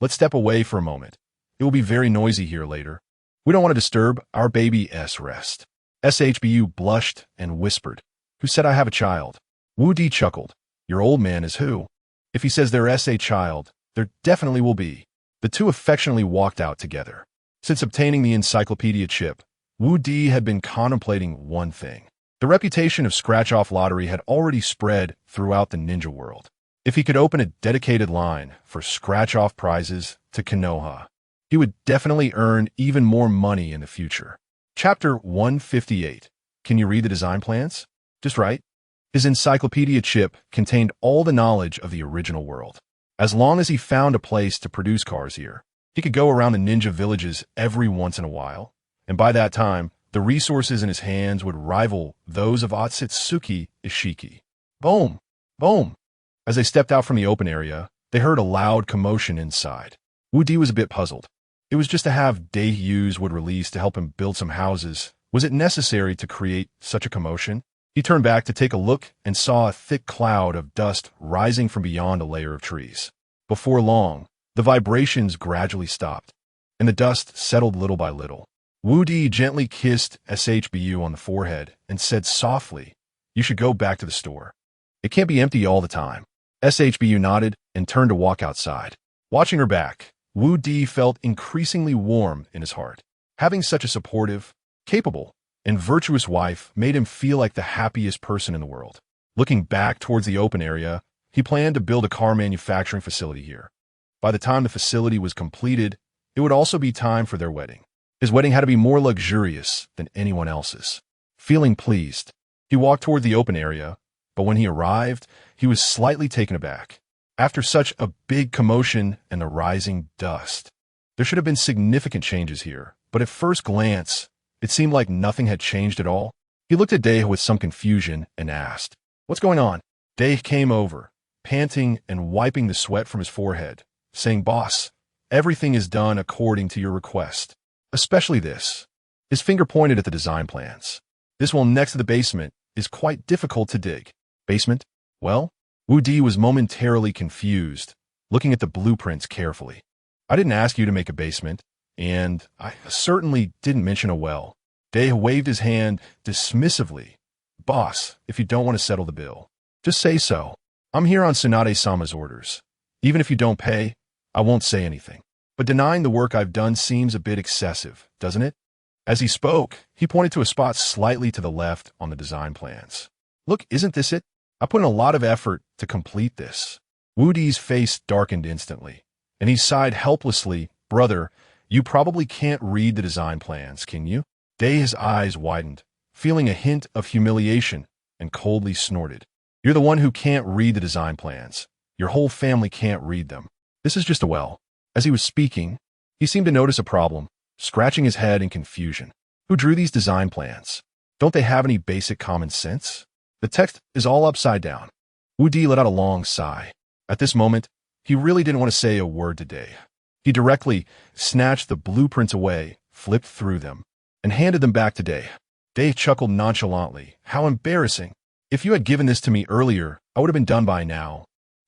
"Let's step away for a moment. It will be very noisy here later. We don't want to disturb our baby's rest." SHBU blushed and whispered, "Who said I have a child?" Wu Di chuckled. "Your old man is who? If he says there is a child, there definitely will be." The two affectionately walked out together. Since obtaining the encyclopedia chip, Wu Di had been contemplating one thing. The reputation of scratch-off lottery had already spread throughout the ninja world. If he could open a dedicated line for scratch-off prizes to Konoha, he would definitely earn even more money in the future. Chapter 158. Can you read the design plans? Just right. His encyclopedia chip contained all the knowledge of the original world. As long as he found a place to produce cars here, he could go around the ninja villages every once in a while, and by that time, the resources in his hands would rival those of Otsutsuki Ishiki. Boom! Boom! As they stepped out from the open area, they heard a loud commotion inside. Wu Di was a bit puzzled. It was just to have Daehyu's would release to help him build some houses. Was it necessary to create such a commotion? He turned back to take a look and saw a thick cloud of dust rising from beyond a layer of trees. Before long, the vibrations gradually stopped, and the dust settled little by little. Wu Di gently kissed SHBU on the forehead and said softly, "You should go back to the store. It can't be empty all the time." SHBU nodded and turned to walk outside. Watching her back, Wu Di felt increasingly warm in his heart. Having such a supportive, capable, and virtuous wife made him feel like the happiest person in the world. Looking back towards the open area, he planned to build a car manufacturing facility here. By the time the facility was completed, it would also be time for their wedding. His wedding had to be more luxurious than anyone else's. Feeling pleased, he walked toward the open area, but when he arrived, he was slightly taken aback. After such a big commotion and the rising dust, there should have been significant changes here, but at first glance, it seemed like nothing had changed at all. He looked at Dae with some confusion and asked, "What's going on?" Dae came over, panting and wiping the sweat from his forehead, saying, "Boss, everything is done according to your request, especially this." His finger pointed at the design plans. "This one next to the basement is quite difficult to dig." Basement? Well, Wu Di was momentarily confused, looking at the blueprints carefully. "I didn't ask you to make a basement, and I certainly didn't mention a well." Dae waved his hand dismissively. "Boss, if you don't want to settle the bill, just say so. I'm here on Tsunade-sama's orders." Even if you don't pay, I won't say anything. But denying the work I've done seems a bit excessive, doesn't it? As he spoke, he pointed to a spot slightly to the left on the design plans. Look, isn't this it? I put in a lot of effort to complete this. Wu Di's face darkened instantly, and he sighed helplessly. Brother, you probably can't read the design plans, can you? His eyes widened, feeling a hint of humiliation, and coldly snorted. You're the one who can't read the design plans. Your whole family can't read them. This is just a well. As he was speaking, he seemed to notice a problem, scratching his head in confusion. Who drew these design plans? Don't they have any basic common sense? The text is all upside down. Wu Di let out a long sigh. At this moment, he really didn't want to say a word today. He directly snatched the blueprints away, flipped through them, and handed them back to Day. Day chuckled nonchalantly. How embarrassing. If you had given this to me earlier, I would have been done by now.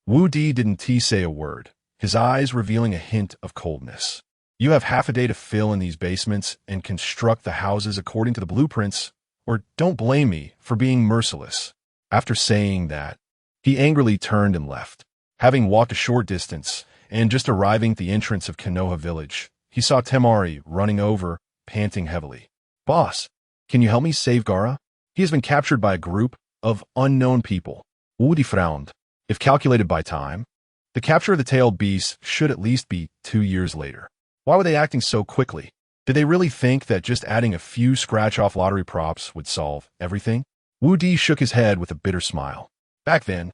Wu Di didn't say a word, his eyes revealing a hint of coldness. You have half a day to fill in these basements and construct the houses according to the blueprints, or don't blame me for being merciless. After saying that, he angrily turned and left. Having walked a short distance, and just arriving at the entrance of Konoha village, he saw Temari running over, panting heavily. Boss, can you help me save Gaara? He has been captured by a group of unknown people. Wu Di frowned. If calculated by time, the capture of the tailed beast should at least be 2 years later. Why were they acting so quickly? Did they really think that just adding a few scratch-off lottery props would solve everything? Wu Di shook his head with a bitter smile. Back then,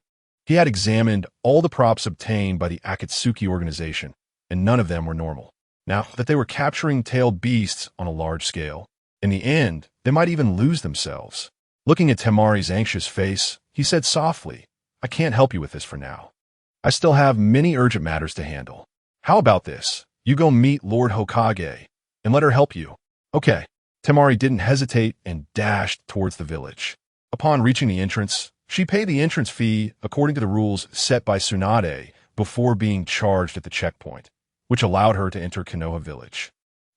he had examined all the props obtained by the Akatsuki organization, and none of them were normal. Now that they were capturing tailed beasts on a large scale, in the end, they might even lose themselves. Looking at Temari's anxious face, he said softly, I can't help you with this for now. I still have many urgent matters to handle. How about this? You go meet Lord Hokage and let her help you. Okay. Temari didn't hesitate and dashed towards the village. Upon reaching the entrance, she paid the entrance fee according to the rules set by Tsunade before being charged at the checkpoint, which allowed her to enter Konoha village.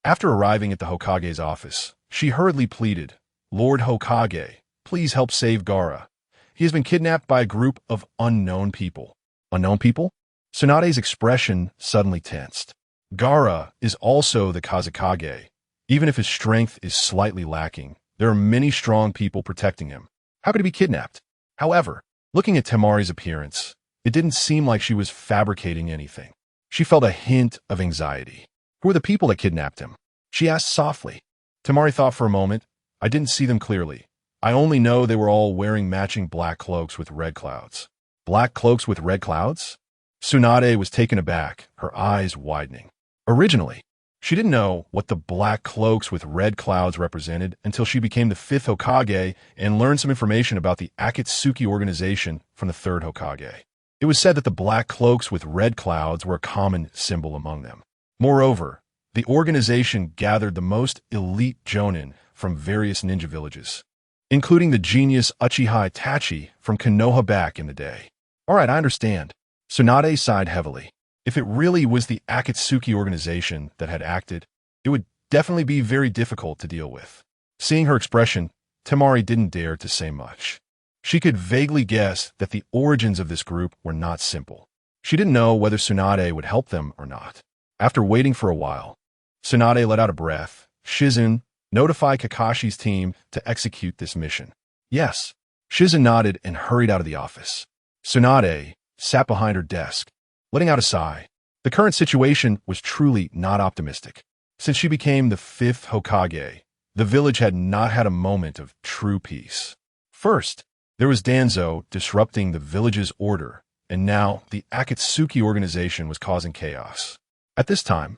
After arriving at the Hokage's office, she hurriedly pleaded, Lord Hokage, please help save Gaara. He has been kidnapped by a group of unknown people. Unknown people? Tsunade's expression suddenly tensed. Gaara is also the Kazekage. Even if his strength is slightly lacking, there are many strong people protecting him. How could he be kidnapped? However, looking at Temari's appearance, it didn't seem like she was fabricating anything. She felt a hint of anxiety. Who were the people that kidnapped him? She asked softly. Temari thought for a moment. I didn't see them clearly. I only know they were all wearing matching black cloaks with red clouds. Black cloaks with red clouds? Tsunade was taken aback, her eyes widening. Originally, she didn't know what the black cloaks with red clouds represented until she became the 5th Hokage and learned some information about the Akatsuki organization from the 3rd Hokage. It was said that the black cloaks with red clouds were a common symbol among them. Moreover, the organization gathered the most elite jonin from various ninja villages, including the genius Uchiha Itachi from Konoha back in the day. All right, I understand. Tsunade sighed heavily. If it really was the Akatsuki organization that had acted, it would definitely be very difficult to deal with. Seeing her expression, Temari didn't dare to say much. She could vaguely guess that the origins of this group were not simple. She didn't know whether Tsunade would help them or not. After waiting for a while, Tsunade let out a breath. Shizen, notify Kakashi's team to execute this mission. Yes. Shizen nodded and hurried out of the office. Tsunade sat behind her desk, letting out a sigh. The current situation was truly not optimistic. Since she became the 5th Hokage, the village had not had a moment of true peace. First, there was Danzo disrupting the village's order, and now the Akatsuki organization was causing chaos. At this time,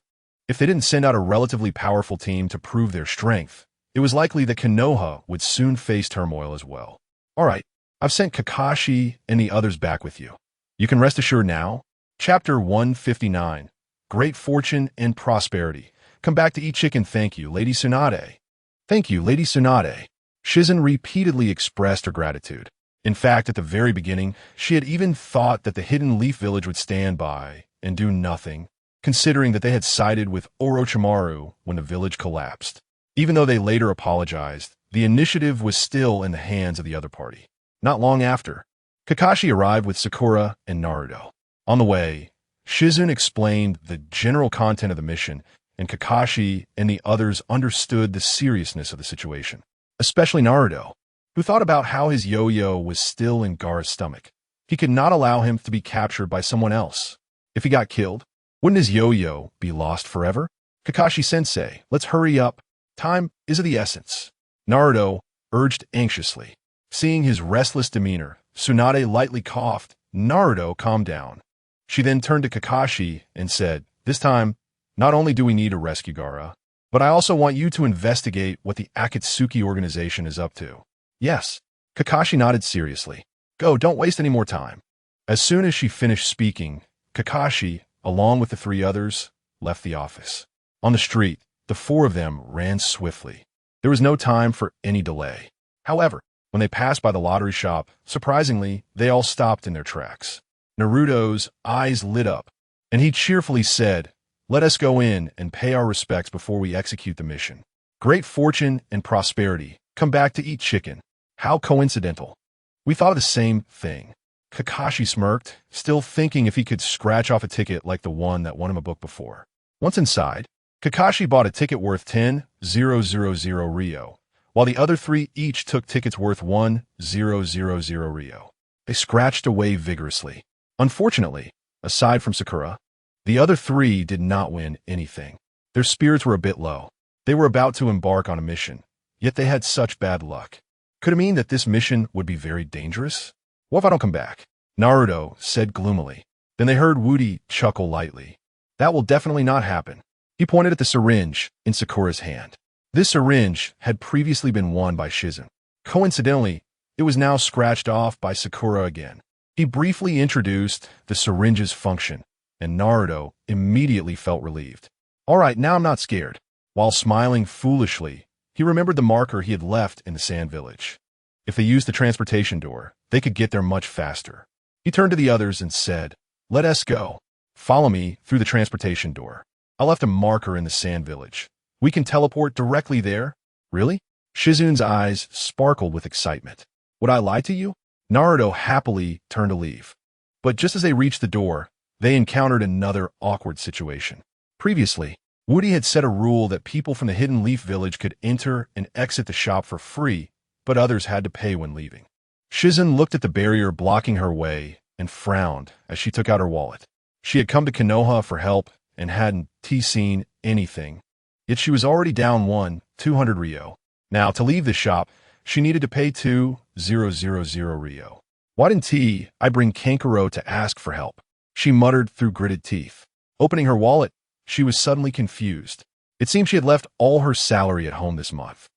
if they didn't send out a relatively powerful team to prove their strength, it was likely that Konoha would soon face turmoil as well. All right, I've sent Kakashi and the others back with you. You can rest assured now. Chapter 159, Great Fortune and Prosperity. Come back to eat chicken. Thank you, Lady Tsunade. Thank you, Lady Tsunade. Shizen repeatedly expressed her gratitude. In fact, at the very beginning, she had even thought that the Hidden Leaf Village would stand by and do nothing, considering that they had sided with Orochimaru when the village collapsed. Even though they later apologized, the initiative was still in the hands of the other party. Not long after, Kakashi arrived with Sakura and Naruto. On the way, Shizune explained the general content of the mission, and Kakashi and the others understood the seriousness of the situation. Especially Naruto, who thought about how his yo-yo was still in Gaara's stomach. He could not allow him to be captured by someone else. If he got killed, wouldn't his yo-yo be lost forever? Kakashi-sensei, let's hurry up. Time is of the essence. Naruto urged anxiously. Seeing his restless demeanor, Tsunade lightly coughed. Naruto calmed down. She then turned to Kakashi and said, this time, not only do we need to rescue Gaara, but I also want you to investigate what the Akatsuki organization is up to. Yes. Kakashi nodded seriously. Go, don't waste any more time. As soon as she finished speaking, Kakashi, along with the three others, left the office. On the street, the four of them ran swiftly. There was no time for any delay. However, when they passed by the lottery shop, surprisingly, they all stopped in their tracks. Naruto's eyes lit up, and he cheerfully said, let us go in and pay our respects before we execute the mission. Great fortune and prosperity. Come back to eat chicken. How coincidental. We thought of the same thing. Kakashi smirked, still thinking if he could scratch off a ticket like the one that won him a book before. Once inside, Kakashi bought a ticket worth 10,000 Ryo, while the other three each took tickets worth 1,000 Ryo. They scratched away vigorously. Unfortunately, aside from Sakura, the other three did not win anything. Their spirits were a bit low. They were about to embark on a mission, yet they had such bad luck. Could it mean that this mission would be very dangerous? What if I don't come back? Naruto said gloomily. Then they heard Woody chuckle lightly. That will definitely not happen. He pointed at the syringe in Sakura's hand. This syringe had previously been won by Shizune. Coincidentally, it was now scratched off by Sakura again. He briefly introduced the syringe's function, and Naruto immediately felt relieved. All right, now I'm not scared. While smiling foolishly, he remembered the marker he had left in the sand village. If they used the transportation door, they could get there much faster. He turned to the others and said, let us go. Follow me through the transportation door. I left a marker in the sand village. We can teleport directly there. Really? Shizune's eyes sparkled with excitement. Would I lie to you? Naruto happily turned to leave. But just as they reached the door, they encountered another awkward situation. Previously, Woody had set a rule that people from the Hidden Leaf Village could enter and exit the shop for free, but others had to pay when leaving. Shizune looked at the barrier blocking her way and frowned as she took out her wallet. She had come to Konoha for help and hadn't seen anything, yet she was already down 200 Ryo. Now, to leave the shop, she needed to pay 2,000 Ryo. Why didn't I bring Kankuro to ask for help? She muttered through gritted teeth. Opening her wallet, she was suddenly confused. It seemed she had left all her salary at home this month.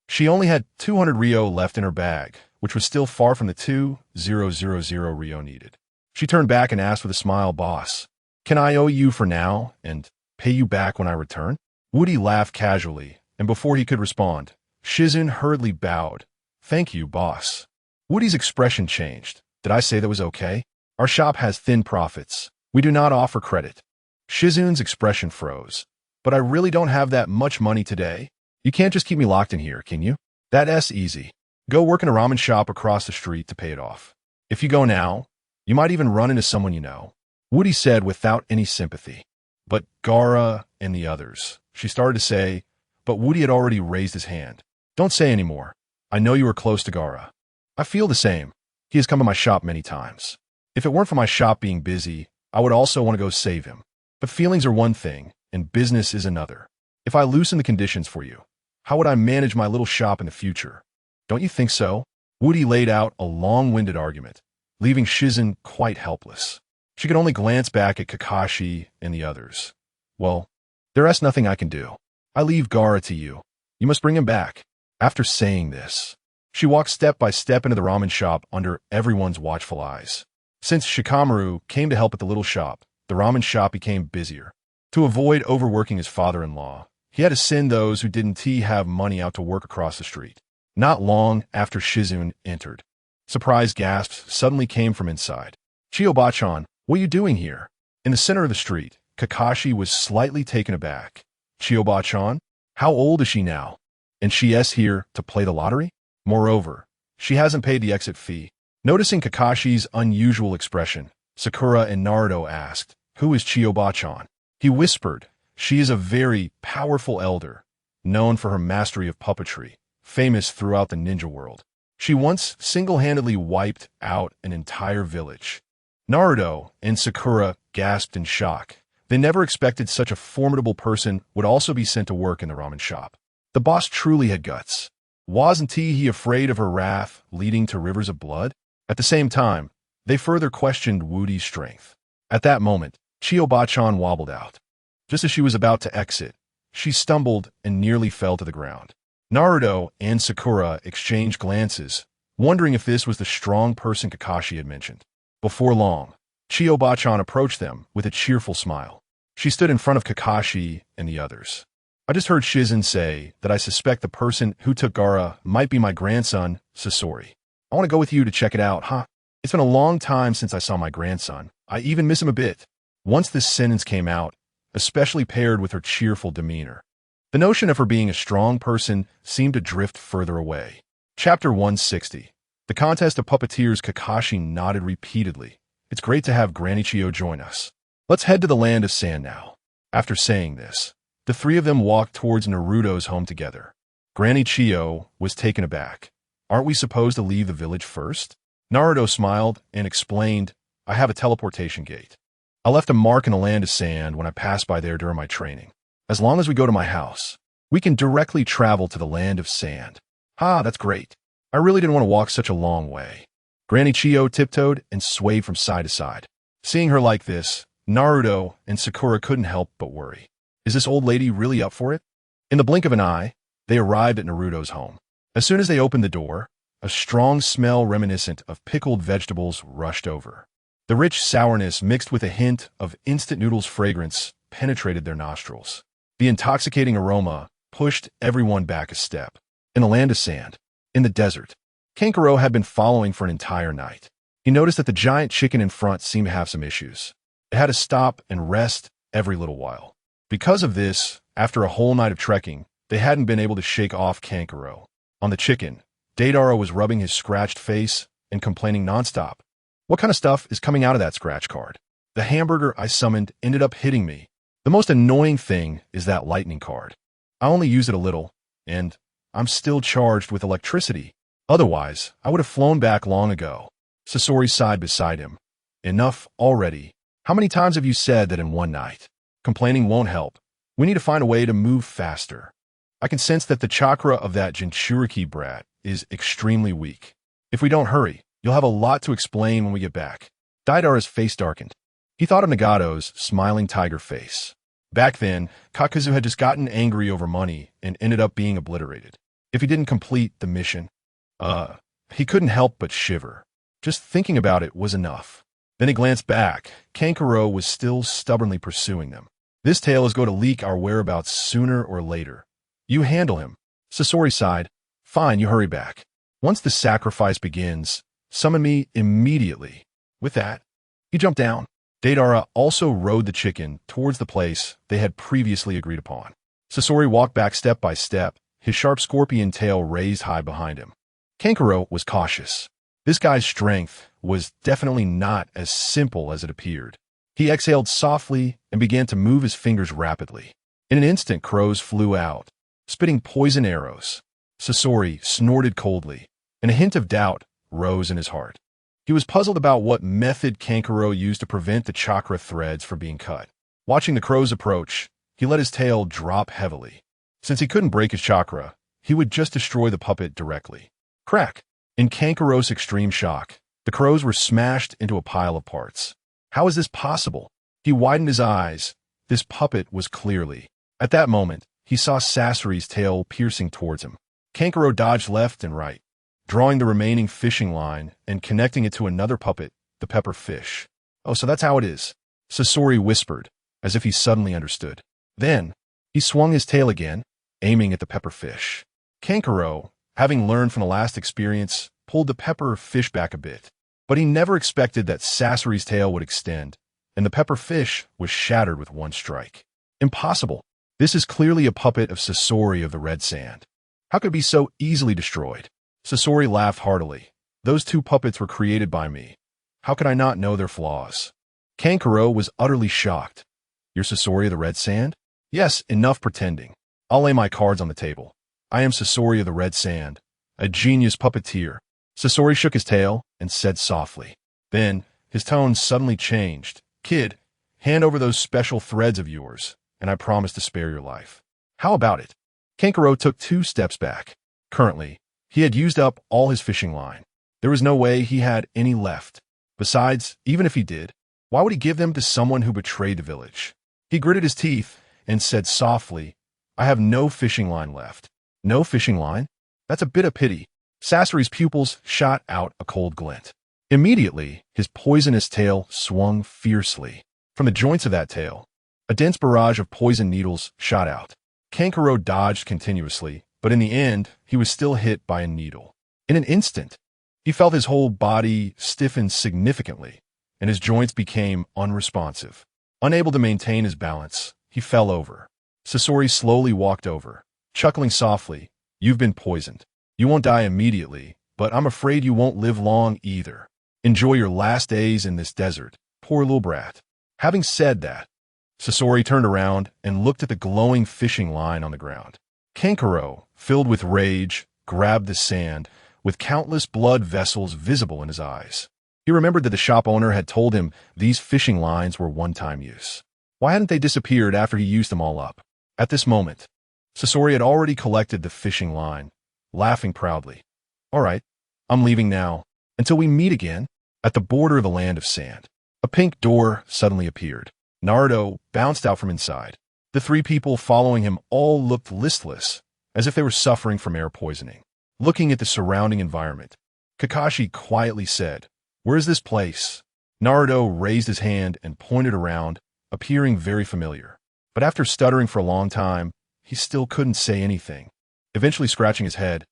She only had 200 Ryo left in her bag, which was still far from the 2,000 Ryo needed. She turned back and asked with a smile, boss, can I owe you for now and pay you back when I return? Woody laughed casually, and before he could respond, Shizune hurriedly bowed. Thank you, boss. Woody's expression changed. Did I say that was okay? Our shop has thin profits. We do not offer credit. Shizune's expression froze. But I really don't have that much money today. You can't just keep me locked in here, can you? That's easy. Go work in a ramen shop across the street to pay it off. If you go now, you might even run into someone you know. Woody said without any sympathy. But Gaara and the others. She started to say, but Woody had already raised his hand. Don't say any more. I know you are close to Gaara. I feel the same. He has come to my shop many times. If it weren't for my shop being busy, I would also want to go save him. But feelings are one thing, and business is another. If I loosen the conditions for you, how would I manage my little shop in the future? Don't you think so? Woody laid out a long-winded argument, leaving Shizune quite helpless. She could only glance back at Kakashi and the others. Well, there's nothing I can do. I leave Gaara to you. You must bring him back. After saying this, she walked step by step into the ramen shop under everyone's watchful eyes. Since Shikamaru came to help at the little shop, the ramen shop became busier. To avoid overworking his father-in-law, he had to send those who didn't have money out to work across the street. Not long after Shizune entered, surprised gasps suddenly came from inside. Chiyoba-chan, what are you doing here? In the center of the street, Kakashi was slightly taken aback. Chiyoba-chan? How old is she now? And she's here to play the lottery? Moreover, she hasn't paid the exit fee. Noticing Kakashi's unusual expression, Sakura and Naruto asked, Who is Chiyoba-chan? He whispered. She is a very powerful elder, known for her mastery of puppetry, famous throughout the ninja world. She once single-handedly wiped out an entire village. Naruto and Sakura gasped in shock. They never expected such a formidable person would also be sent to work in the ramen shop. The boss truly had guts. Wasn't he afraid of her wrath leading to rivers of blood? At the same time, they further questioned Woody's strength. At that moment, Chiyoba-chan wobbled out. Just as she was about to exit, she stumbled and nearly fell to the ground. Naruto and Sakura exchanged glances, wondering if this was the strong person Kakashi had mentioned. Before long, Chiyoba-chan approached them with a cheerful smile. She stood in front of Kakashi and the others. I just heard Shizen say that I suspect the person who took Gaara might be my grandson, Sasori. I want to go with you to check it out, huh? It's been a long time since I saw my grandson. I even miss him a bit. Once this sentence came out, especially paired with her cheerful demeanor, the notion of her being a strong person seemed to drift further away. Chapter 160. The Contest of Puppeteers. Kakashi nodded repeatedly. It's great to have Granny Chiyo join us. Let's head to the land of sand now. After saying this, the three of them walked towards Naruto's home together. Granny Chiyo was taken aback. Aren't we supposed to leave the village first? Naruto smiled and explained, I have a teleportation gate. I left a mark in the land of sand when I passed by there during my training. As long as we go to my house, we can directly travel to the land of sand. That's great. I really didn't want to walk such a long way. Granny Chiyo tiptoed and swayed from side to side. Seeing her like this, Naruto and Sakura couldn't help but worry. Is this old lady really up for it? In the blink of an eye, they arrived at Naruto's home. As soon as they opened the door, a strong smell reminiscent of pickled vegetables rushed over. The rich sourness mixed with a hint of instant noodles fragrance penetrated their nostrils. The intoxicating aroma pushed everyone back a step. In the land of sand, in the desert, Kankuro had been following for an entire night. He noticed that the giant chicken in front seemed to have some issues. It had to stop and rest every little while. Because of this, after a whole night of trekking, they hadn't been able to shake off Kankuro. On the chicken, Deidara was rubbing his scratched face and complaining nonstop. What kind of stuff is coming out of that scratch card? The hamburger I summoned ended up hitting me. The most annoying thing is that lightning card. I only use it a little, and I'm still charged with electricity. Otherwise, I would have flown back long ago. Sasori sighed beside him. Enough already. How many times have you said that in one night? Complaining won't help. We need to find a way to move faster. I can sense that the chakra of that Jinchuriki brat is extremely weak. If we don't hurry, you'll have a lot to explain when we get back. Deidara's face darkened. He thought of Nagato's smiling tiger face. Back then, Kakuzu had just gotten angry over money and ended up being obliterated. If he didn't complete the mission, he couldn't help but shiver. Just thinking about it was enough. Then he glanced back. Kankuro was still stubbornly pursuing them. This tale is going to leak our whereabouts sooner or later. You handle him. Sasori sighed. Fine, you hurry back. Once the sacrifice begins, summon me immediately. With that, he jumped down. Deidara also rode the chicken towards the place they had previously agreed upon. Sasori walked back step by step, his sharp scorpion tail raised high behind him. Kankuro was cautious. This guy's strength was definitely not as simple as it appeared. He exhaled softly and began to move his fingers rapidly. In an instant, crows flew out, spitting poison arrows. Sasori snorted coldly, and a hint of doubt rose in his heart. He was puzzled about what method Kankuro used to prevent the chakra threads from being cut. Watching the crows approach, he let his tail drop heavily. Since he couldn't break his chakra, he would just destroy the puppet directly. Crack! In Kankuro's extreme shock, the crows were smashed into a pile of parts. How is this possible? He widened his eyes. This puppet was clearly. At that moment, he saw Sasori's tail piercing towards him. Kankuro dodged left and right, drawing the remaining fishing line and connecting it to another puppet, the pepper fish. Oh, so that's how it is, Sasori whispered, as if he suddenly understood. Then, he swung his tail again, aiming at the pepper fish. Kankuro, having learned from the last experience, pulled the pepper fish back a bit. But he never expected that Sasori's tail would extend, and the pepper fish was shattered with one strike. Impossible. This is clearly a puppet of Sasori of the Red Sand. How could it be so easily destroyed? Sasori laughed heartily. Those two puppets were created by me. How could I not know their flaws? Kankuro was utterly shocked. You're Sasori of the Red Sand? Yes, enough pretending. I'll lay my cards on the table. I am Sasori of the Red Sand, a genius puppeteer. Sasori shook his tail and said softly. Then, his tone suddenly changed. Kid, hand over those special threads of yours, and I promise to spare your life. How about it? Kankuro took 2 steps back. Currently, he had used up all his fishing line. There was no way he had any left. Besides, even if he did, why would he give them to someone who betrayed the village? He gritted his teeth and said softly, I have no fishing line left. No fishing line? That's a bit of pity. Sasori's pupils shot out a cold glint. Immediately, his poisonous tail swung fiercely. From the joints of that tail, a dense barrage of poison needles shot out. Kankuro dodged continuously, but in the end, he was still hit by a needle. In an instant, he felt his whole body stiffen significantly, and his joints became unresponsive. Unable to maintain his balance, he fell over. Sasori slowly walked over, chuckling softly. You've been poisoned. You won't die immediately, but I'm afraid you won't live long either. Enjoy your last days in this desert, poor little brat. Having said that, Sasori turned around and looked at the glowing fishing line on the ground. Kankuro, filled with rage, grabbed the sand, with countless blood vessels visible in his eyes. He remembered that the shop owner had told him these fishing lines were one-time use. Why hadn't they disappeared after he used them all up? At this moment, Sasori had already collected the fishing line, laughing proudly. All right, I'm leaving now, until we meet again. At the border of the land of sand, a pink door suddenly appeared. Naruto bounced out from inside. The 3 people following him all looked listless, as if they were suffering from air poisoning. Looking at the surrounding environment, Kakashi quietly said, Where is this place? Naruto raised his hand and pointed around, appearing very familiar. But after stuttering for a long time, he still couldn't say anything. Eventually scratching his head,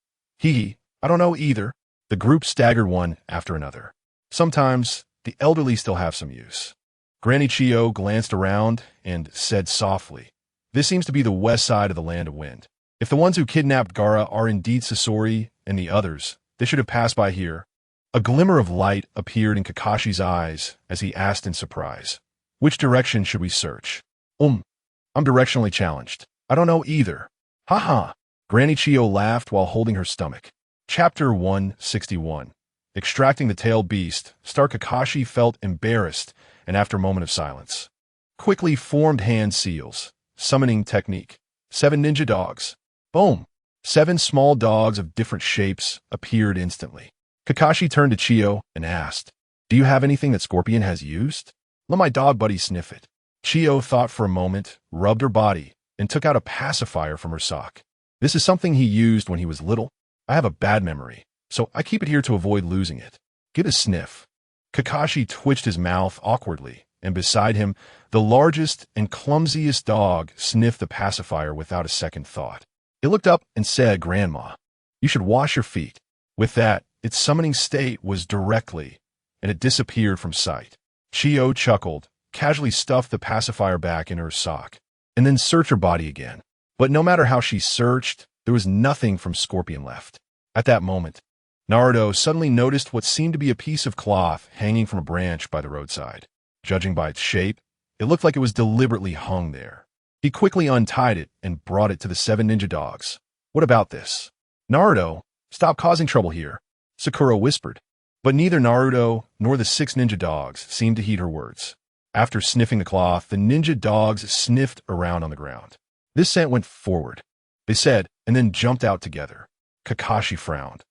I don't know either. The group staggered one after another. Sometimes, the elderly still have some use. Granny Chiyo glanced around and said softly, This seems to be the west side of the Land of Wind. If the ones who kidnapped Gaara are indeed Sasori and the others, they should have passed by here. A glimmer of light appeared in Kakashi's eyes as he asked in surprise, Which direction should we search? I'm directionally challenged. I don't know either. Ha. Granny Chiyo laughed while holding her stomach. Chapter 161. Extracting the tailed beast, Star Kakashi felt embarrassed, and after a moment of silence, quickly formed hand seals. Summoning technique. 7 ninja dogs. Boom. 7 small dogs of different shapes appeared instantly. Kakashi turned to Chiyo and asked, Do you have anything that Scorpion has used? Let my dog buddy sniff it. Chiyo thought for a moment, rubbed her body, and took out a pacifier from her sock. This is something he used when he was little. I have a bad memory, so I keep it here to avoid losing it. Give it a sniff. Kakashi twitched his mouth awkwardly, and beside him, the largest and clumsiest dog sniffed the pacifier without a second thought. It looked up and said, Grandma, you should wash your feet. With that, its summoning state was directly, and it disappeared from sight. Chiyo chuckled, casually stuffed the pacifier back in her sock, and then searched her body again. But no matter how she searched, there was nothing from Scorpion left. At that moment, Naruto suddenly noticed what seemed to be a piece of cloth hanging from a branch by the roadside. Judging by its shape, it looked like it was deliberately hung there. He quickly untied it and brought it to the 7 ninja dogs. What about this? Naruto, stop causing trouble here, Sakura whispered. But neither Naruto nor the 6 ninja dogs seemed to heed her words. After sniffing the cloth, the ninja dogs sniffed around on the ground. This scent went forward, they said, and then jumped out together. Kakashi frowned.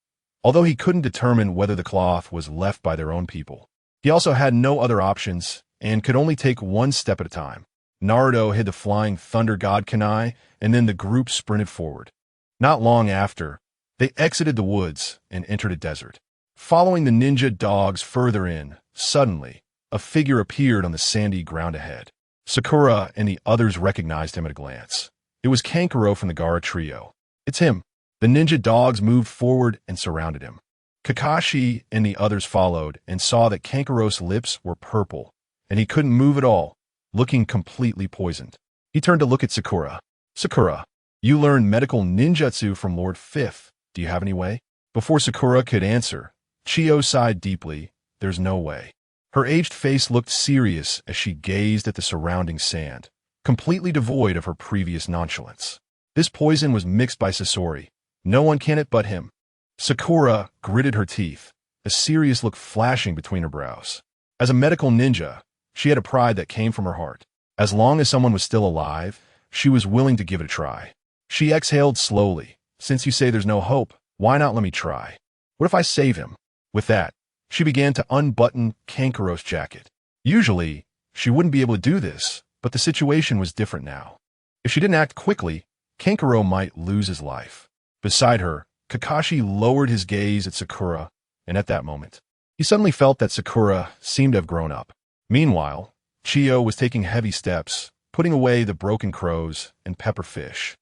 Although he couldn't determine whether the cloth was left by their own people, he also had no other options and could only take one step at a time. Naruto hid the flying thunder god kunai, and then the group sprinted forward. Not long after, they exited the woods and entered a desert. Following the ninja dogs further in, suddenly, a figure appeared on the sandy ground ahead. Sakura and the others recognized him at a glance. It was Kankuro from the Gaara trio. It's him. The ninja dogs moved forward and surrounded him. Kakashi and the others followed and saw that Kankuro's lips were purple, and he couldn't move at all, looking completely poisoned. He turned to look at Sakura. Sakura, you learned medical ninjutsu from Lord Fifth. Do you have any way? Before Sakura could answer, Chiyo sighed deeply. There's no way. Her aged face looked serious as she gazed at the surrounding sand, completely devoid of her previous nonchalance. This poison was mixed by Sasori. No one can it but him. Sakura gritted her teeth, a serious look flashing between her brows. As a medical ninja, she had a pride that came from her heart. As long as someone was still alive, she was willing to give it a try. She exhaled slowly. Since you say there's no hope, why not let me try? What if I save him? With that, she began to unbutton Kankuro's jacket. Usually, she wouldn't be able to do this, but the situation was different now. If she didn't act quickly, Kankuro might lose his life. Beside her, Kakashi lowered his gaze at Sakura, and at that moment, he suddenly felt that Sakura seemed to have grown up. Meanwhile, Chiyo was taking heavy steps, putting away the broken crows and pepperfish,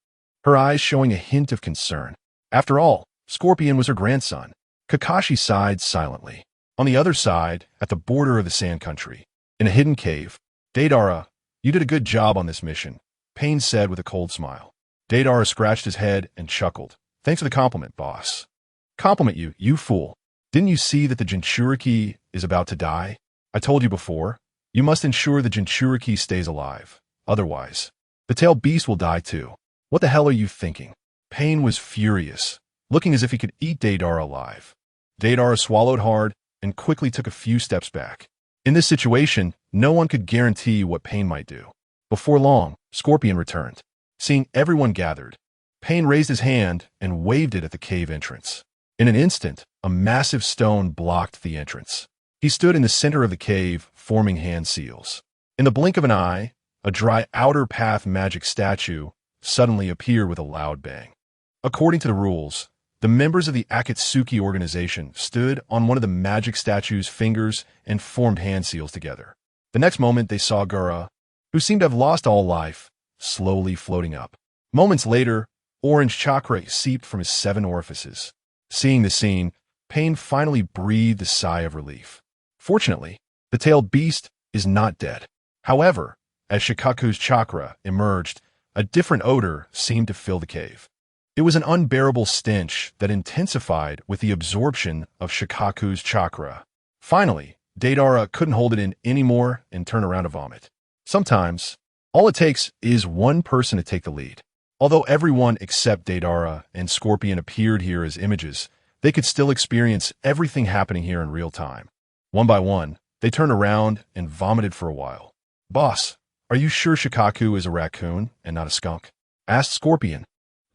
her eyes showing a hint of concern. After all, Scorpion was her grandson. Kakashi sighed silently. On the other side, at the border of the Sand Country, in a hidden cave, Deidara, you did a good job on this mission, Pain said with a cold smile. Deidara scratched his head and chuckled. Thanks for the compliment, boss. Compliment you, you fool. Didn't you see that the Jinchuriki is about to die? I told you before. You must ensure the Jinchuriki stays alive. Otherwise, the tailed beast will die too. What the hell are you thinking? Pain was furious, looking as if he could eat Deidara alive. Deidara swallowed hard and quickly took a few steps back. In this situation, no one could guarantee what Pain might do. Before long, Scorpion returned. Seeing everyone gathered, Pain raised his hand and waved it at the cave entrance. In an instant, a massive stone blocked the entrance. He stood in the center of the cave, forming hand seals. In the blink of an eye, a dry outer path magic statue suddenly appeared with a loud bang. According to the rules, the members of the Akatsuki organization stood on one of the magic statue's fingers and formed hand seals together. The next moment, they saw Gaara, who seemed to have lost all life, slowly floating up. Moments later, orange chakra seeped from his 7 orifices. Seeing the scene, Pain finally breathed a sigh of relief. Fortunately, the tailed beast is not dead. However, as Shikaku's chakra emerged, a different odor seemed to fill the cave. It was an unbearable stench that intensified with the absorption of Shikaku's chakra. Finally, Deidara couldn't hold it in anymore and turned around to vomit. Sometimes, all it takes is one person to take the lead. Although everyone except Deidara and Scorpion appeared here as images, they could still experience everything happening here in real time. One by one, they turned around and vomited for a while. Boss, are you sure Shikaku is a raccoon and not a skunk? Asked Scorpion,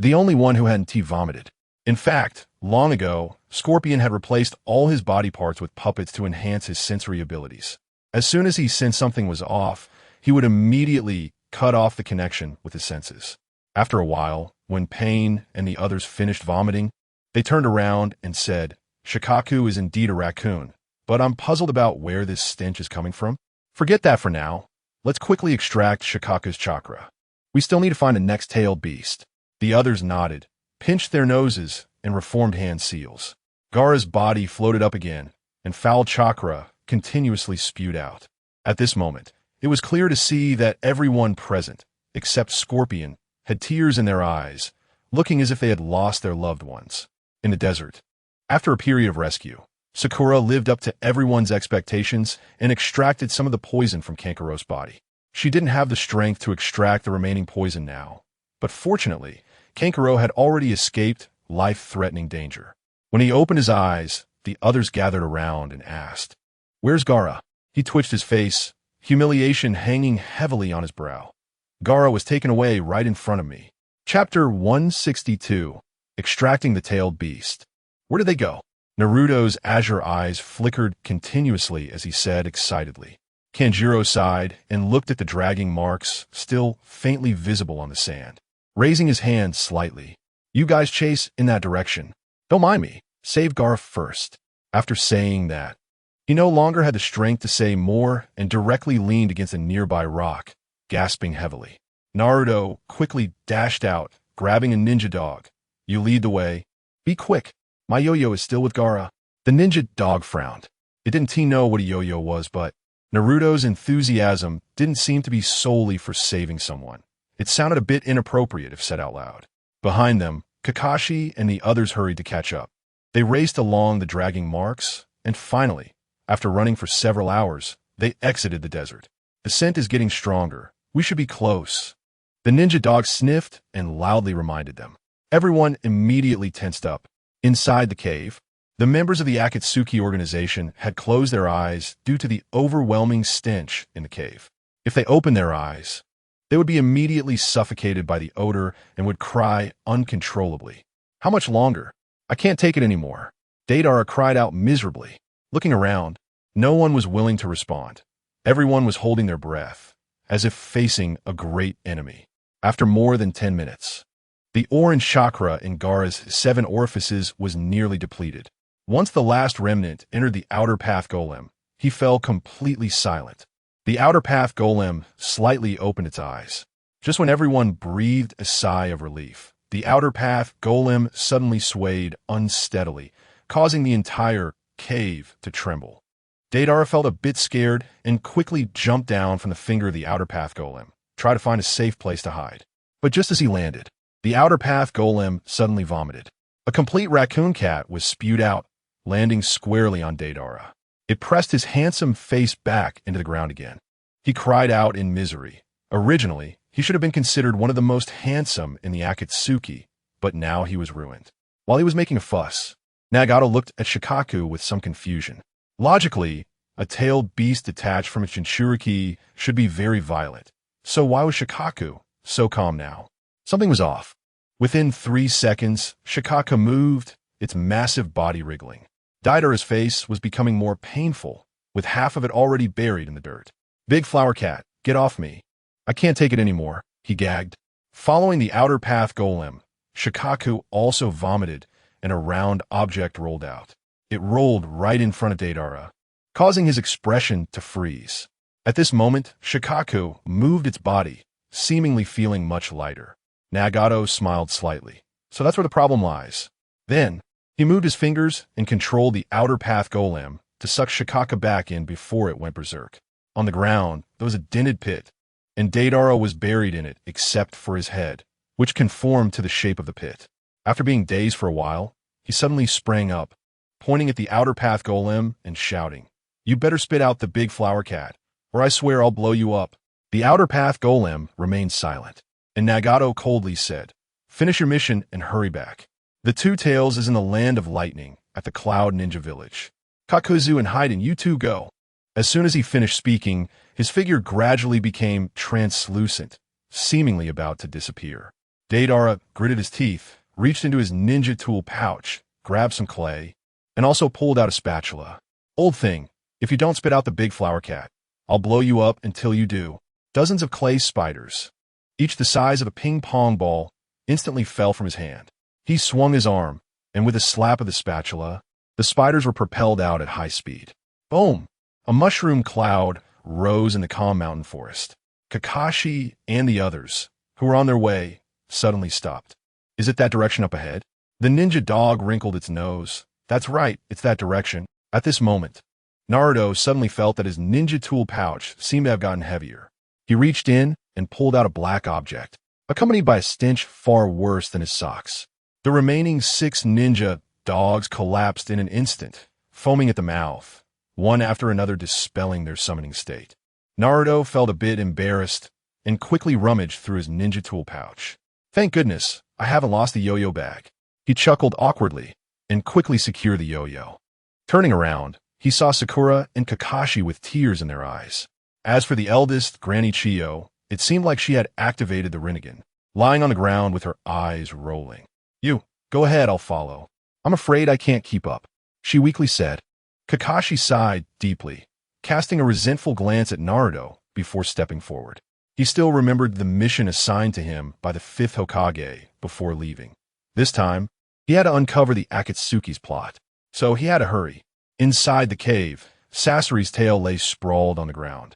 the only one who hadn't vomited. In fact, long ago, Scorpion had replaced all his body parts with puppets to enhance his sensory abilities. As soon as he sensed something was off, he would immediately cut off the connection with his senses. After a while, when Pain and the others finished vomiting, they turned around and said, Shikaku is indeed a raccoon, but I'm puzzled about where this stench is coming from. Forget that for now. Let's quickly extract Shikaku's chakra. We still need to find the next tailed beast. The others nodded, pinched their noses, and reformed hand seals. Gaara's body floated up again, and foul chakra continuously spewed out. At this moment, it was clear to see that everyone present, except Scorpion, had tears in their eyes, looking as if they had lost their loved ones. In the desert, after a period of rescue, Sakura lived up to everyone's expectations and extracted some of the poison from Kankuro's body. She didn't have the strength to extract the remaining poison now, but fortunately, Kankuro had already escaped life-threatening danger. When he opened his eyes, the others gathered around and asked, Where's Gaara? He twitched his face, humiliation hanging heavily on his brow. Gaara was taken away right in front of me. Chapter 162, Extracting the Tailed Beast. Where did they go? Naruto's azure eyes flickered continuously as he said excitedly. Kanjiro sighed and looked at the dragging marks still faintly visible on the sand. Raising his hand slightly, You guys chase in that direction. Don't mind me. Save Gaara first. After saying that, he no longer had the strength to say more and directly leaned against a nearby rock, gasping heavily. Naruto quickly dashed out, grabbing a ninja dog. You lead the way. Be quick. My yo-yo is still with Gaara. The ninja dog frowned. It didn't know what a yo-yo was, but Naruto's enthusiasm didn't seem to be solely for saving someone. It sounded a bit inappropriate if said out loud. Behind them, Kakashi and the others hurried to catch up. They raced along the dragging marks, and finally, After running for several hours, they exited the desert. The scent is getting stronger. We should be close. The ninja dog sniffed and loudly reminded them. Everyone immediately tensed up. Inside the cave, the members of the Akatsuki organization had closed their eyes due to the overwhelming stench in the cave. If they opened their eyes, they would be immediately suffocated by the odor and would cry uncontrollably. How much longer? I can't take it anymore. Deidara cried out miserably. Looking around, no one was willing to respond. Everyone was holding their breath, as if facing a great enemy. After more than 10 minutes, the orange chakra in Gaara's 7 orifices was nearly depleted. Once the last remnant entered the outer path golem, he fell completely silent. The outer path golem slightly opened its eyes. Just when everyone breathed a sigh of relief, the outer path golem suddenly swayed unsteadily, causing the entire cave to tremble. Deidara felt a bit scared and quickly jumped down from the finger of the outer path golem, trying to find a safe place to hide. But just as he landed, the outer path golem suddenly vomited. A complete raccoon cat was spewed out, landing squarely on Deidara. It pressed his handsome face back into the ground again. He cried out in misery. Originally, he should have been considered one of the most handsome in the Akatsuki, but now he was ruined. While he was making a fuss, Nagato looked at Shikaku with some confusion. Logically, a tailed beast detached from its Jinchuriki should be very violent. So why was Shikaku so calm now? Something was off. Within 3 seconds, Shikaku moved, its massive body wriggling. Deidara's face was becoming more painful, with half of it already buried in the dirt. Big flower cat, get off me. I can't take it anymore, he gagged. Following the outer path golem, Shikaku also vomited and a round object rolled out. It rolled right in front of Deidara, causing his expression to freeze. At this moment, Shikaku moved its body, seemingly feeling much lighter. Nagato smiled slightly. So that's where the problem lies. Then, he moved his fingers and controlled the outer path golem to suck Shikaku back in before it went berserk. On the ground, there was a dented pit, and Deidara was buried in it except for his head, which conformed to the shape of the pit. After being dazed for a while, he suddenly sprang up, pointing at the outer path golem and shouting, "You better spit out the big flower cat, or I swear I'll blow you up." The outer path golem remained silent, and Nagato coldly said, "Finish your mission and hurry back. The Two Tails is in the land of lightning at the Cloud Ninja Village. Kakuzu and Haiden, you two go." As soon as he finished speaking, his figure gradually became translucent, seemingly about to disappear. Deidara gritted his teeth, reached into his ninja tool pouch, grabbed some clay, and also pulled out a spatula. "Old thing, if you don't spit out the big flower cat, I'll blow you up until you do." Dozens of clay spiders, each the size of a ping-pong ball, instantly fell from his hand. He swung his arm, and with a slap of the spatula, the spiders were propelled out at high speed. Boom! A mushroom cloud rose in the calm mountain forest. Kakashi and the others, who were on their way, suddenly stopped. "Is it that direction up ahead?" The ninja dog wrinkled its nose. "That's right, it's that direction." At this moment, Naruto suddenly felt that his ninja tool pouch seemed to have gotten heavier. He reached in and pulled out a black object, accompanied by a stench far worse than his socks. The remaining 6 ninja dogs collapsed in an instant, foaming at the mouth, one after another dispelling their summoning state. Naruto felt a bit embarrassed and quickly rummaged through his ninja tool pouch. "Thank goodness, I haven't lost the yo-yo bag." He chuckled awkwardly and quickly secured the yo-yo. Turning around, he saw Sakura and Kakashi with tears in their eyes. As for the eldest, Granny Chiyo, it seemed like she had activated the Rinnegan, lying on the ground with her eyes rolling. "You, go ahead, I'll follow. I'm afraid I can't keep up," she weakly said. Kakashi sighed deeply, casting a resentful glance at Naruto before stepping forward. He still remembered the mission assigned to him by the 5th Hokage before leaving. This time, he had to uncover the Akatsuki's plot, so he had to hurry. Inside the cave, Sasuke's tail lay sprawled on the ground,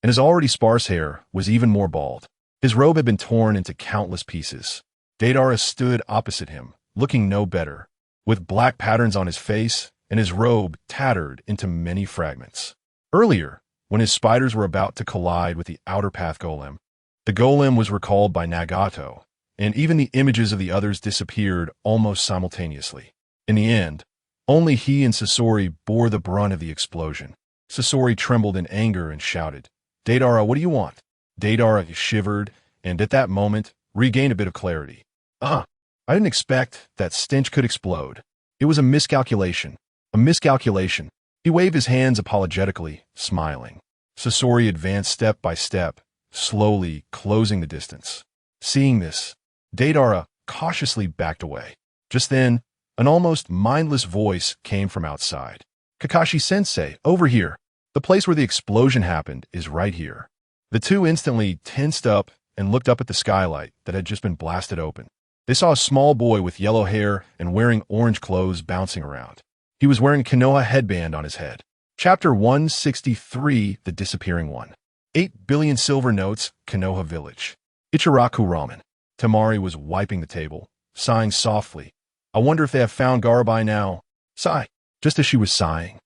and his already sparse hair was even more bald. His robe had been torn into countless pieces. Deidara stood opposite him, looking no better, with black patterns on his face and his robe tattered into many fragments. Earlier, when his spiders were about to collide with the outer path golem, the golem was recalled by Nagato, and even the images of the others disappeared almost simultaneously. In the end, Only he and Sasori bore the brunt of the explosion. Sasori trembled in anger and shouted, Deidara, what do you want? Deidara shivered, and at that moment, regained a bit of clarity. I didn't expect that stench could explode. It was a miscalculation. A miscalculation. He waved his hands apologetically, smiling. Sasori advanced step by step, slowly closing the distance. Seeing this, Deidara cautiously backed away. Just then, an almost mindless voice came from outside. Kakashi-sensei, over here. The place where the explosion happened is right here. The two instantly tensed up and looked up at the skylight that had just been blasted open. They saw a small boy with yellow hair and wearing orange clothes bouncing around. He was wearing a Konoha headband on his head. Chapter 163, The Disappearing One. 8 billion silver notes, Konoha Village. Ichiraku Ramen. Temari was wiping the table, sighing softly. I wonder if they have found Gaara by now. Sigh. Just as she was sighing,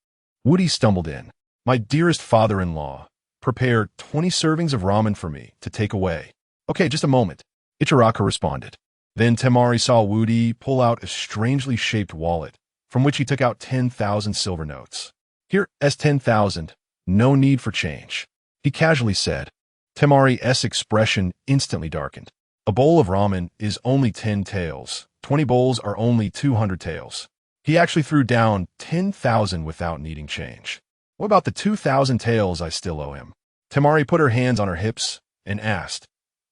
Woody stumbled in. My dearest father-in-law, prepare 20 servings of ramen for me to take away. Okay, just a moment. Ichiraku responded. Then Temari saw Woody pull out a strangely shaped wallet, from which he took out 10,000 silver notes. Here, S10,000. No need for change, he casually said. Temari's expression instantly darkened. A bowl of ramen is only 10 taels. 20 bowls are only 200 taels. He actually threw down 10,000 without needing change. What about the 2,000 taels I still owe him? Temari put her hands on her hips and asked,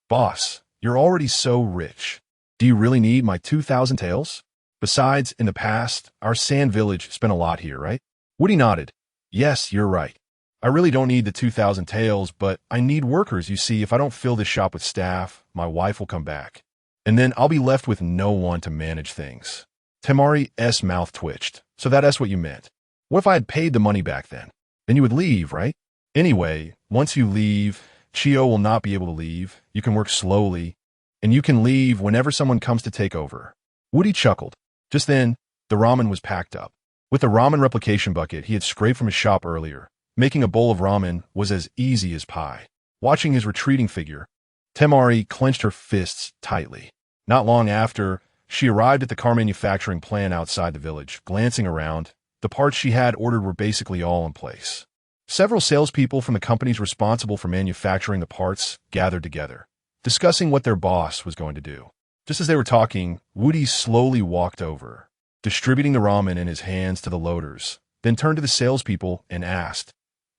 Boss, you're already so rich. Do you really need my 2,000 taels? Besides, in the past, our sand village spent a lot here, right? Woody nodded. Yes, you're right. I really don't need the 2,000 taels, but I need workers. You see, if I don't fill this shop with staff, my wife will come back. And then I'll be left with no one to manage things. Temari's mouth twitched. So that's what you meant. What if I had paid the money back then? Then you would leave, right? Anyway, once you leave, Chio will not be able to leave. You can work slowly, and you can leave whenever someone comes to take over. Woody chuckled. Just then, the ramen was packed up. With the ramen replication bucket he had scraped from his shop earlier, making a bowl of ramen was as easy as pie. Watching his retreating figure, Temari clenched her fists tightly. Not long after, she arrived at the car manufacturing plant outside the village. Glancing around, the parts she had ordered were basically all in place. Several salespeople from the companies responsible for manufacturing the parts gathered together, discussing what their boss was going to do. Just as they were talking, Woody slowly walked over, distributing the ramen in his hands to the loaders, then turned to the salespeople and asked,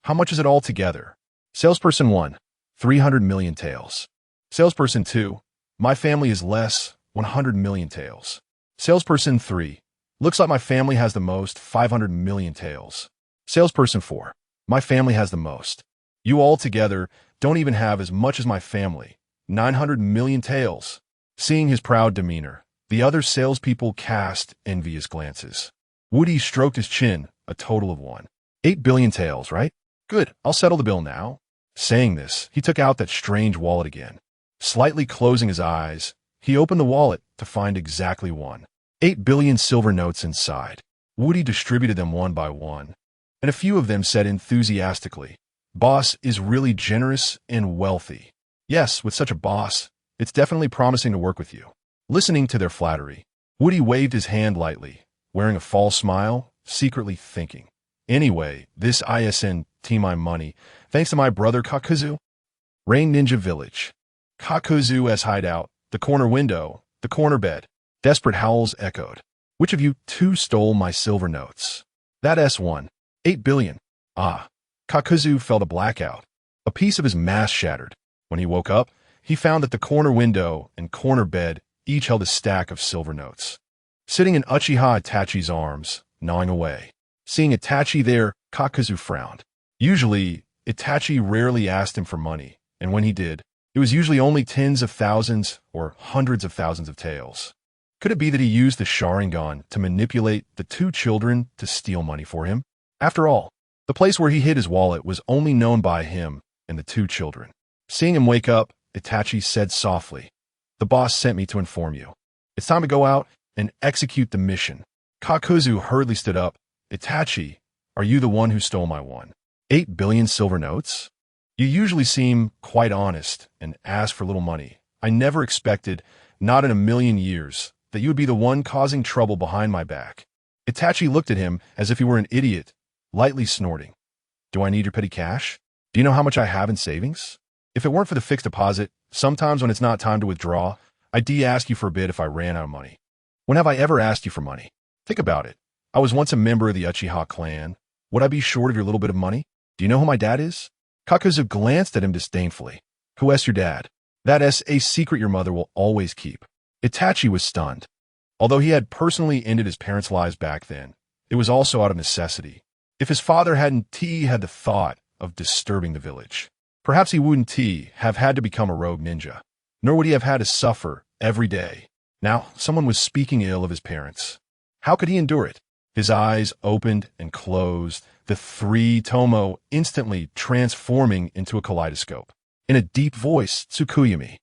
How much is it all together? Salesperson 1, 300 million taels. Salesperson 2, my family is less, 100 million taels. Salesperson 3, looks like my family has the most, 500 million taels. Salesperson 4, my family has the most. You all together don't even have as much as my family, 900 million taels. Seeing his proud demeanor, the other salespeople cast envious glances. Woody stroked his chin, a total of 1. 8 billion taels, right? Good, I'll settle the bill now. Saying this, he took out that strange wallet again. Slightly closing his eyes, he opened the wallet to find exactly 8 billion silver notes inside. Woody distributed them one by one, and a few of them said enthusiastically, Boss is really generous and wealthy. Yes, with such a boss, it's definitely promising to work with you. Listening to their flattery, Woody waved his hand lightly, wearing a false smile, secretly thinking, Anyway, this My money, thanks to my brother Kakuzu. Rain Ninja Village. Kakuzu's hideout, the corner window, the corner bed. Desperate howls echoed. Which of you two stole my silver notes? That S1. 8 billion. Kakuzu felt a blackout. A piece of his mask shattered. When he woke up, he found that the corner window and corner bed each held a stack of silver notes. Sitting in Uchiha Itachi's arms, gnawing away. Seeing Itachi there, Kakuzu frowned. Usually, Itachi rarely asked him for money, and when he did, it was usually only tens of thousands or hundreds of thousands of taels. Could it be that he used the Sharingan to manipulate the two children to steal money for him? After all, the place where he hid his wallet was only known by him and the two children. Seeing him wake up, Itachi said softly, The boss sent me to inform you. It's time to go out and execute the mission. Kakuzu hurriedly stood up. Itachi, are you the one who stole my 8 billion silver notes? You usually seem quite honest and ask for little money. I never expected, not in a million years, that you would be the one causing trouble behind my back. Itachi looked at him as if he were an idiot, lightly snorting. Do I need your petty cash? Do you know how much I have in savings? If it weren't for the fixed deposit, sometimes when it's not time to withdraw, I'd ask you for a bit if I ran out of money. When have I ever asked you for money? Think about it. I was once a member of the Uchiha clan. Would I be short of your little bit of money? Do you know who my dad is? Kakuzu glanced at him disdainfully. Who is your dad? That is a secret your mother will always keep. Itachi was stunned. Although he had personally ended his parents' lives back then, it was also out of necessity. If his father hadn't had the thought of disturbing the village, perhaps he wouldn't have had to become a rogue ninja, nor would he have had to suffer every day. Now, someone was speaking ill of his parents. How could he endure it? His eyes opened and closed, the three tomo instantly transforming into a kaleidoscope. In a deep voice, Tsukuyumi.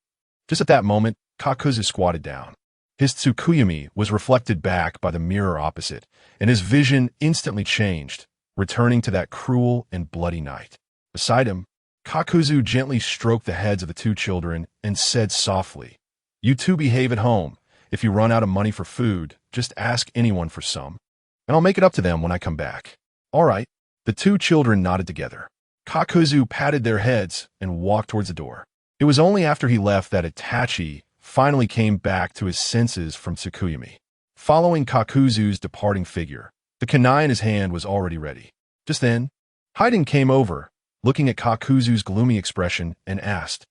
Just at that moment, Kakuzu squatted down. His Tsukuyumi was reflected back by the mirror opposite, and his vision instantly changed, returning to that cruel and bloody night. Beside him, Kakuzu gently stroked the heads of the two children and said softly, You two behave at home. If you run out of money for food, just ask anyone for some, and I'll make it up to them when I come back. All right. The two children nodded together. Kakuzu patted their heads and walked towards the door. It was only after he left that Itachi finally came back to his senses from Tsukuyumi. Following Kakuzu's departing figure, the kunai in his hand was already ready. Just then, Haiden came over, looking at Kakuzu's gloomy expression, and asked,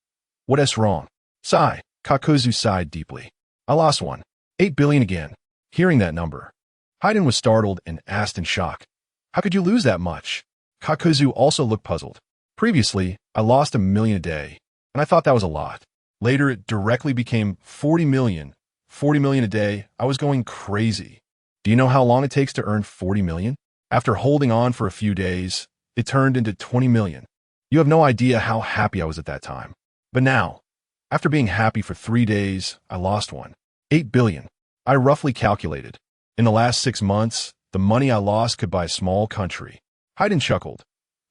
What is wrong? Sigh. Kakuzu sighed deeply. I lost one. 8 billion again. Hearing that number, Haiden was startled and asked in shock, How could you lose that much? Kakuzu also looked puzzled. Previously, I lost 1 million a day, and I thought that was a lot. Later, it directly became 40 million. 40 million a day. I was going crazy. Do you know how long it takes to earn 40 million? After holding on for a few days, it turned into 20 million. You have no idea how happy I was at that time. But now, after being happy for 3 days, I lost one. 8 billion. I roughly calculated. In the last 6 months, the money I lost could buy a small country. Haiden chuckled.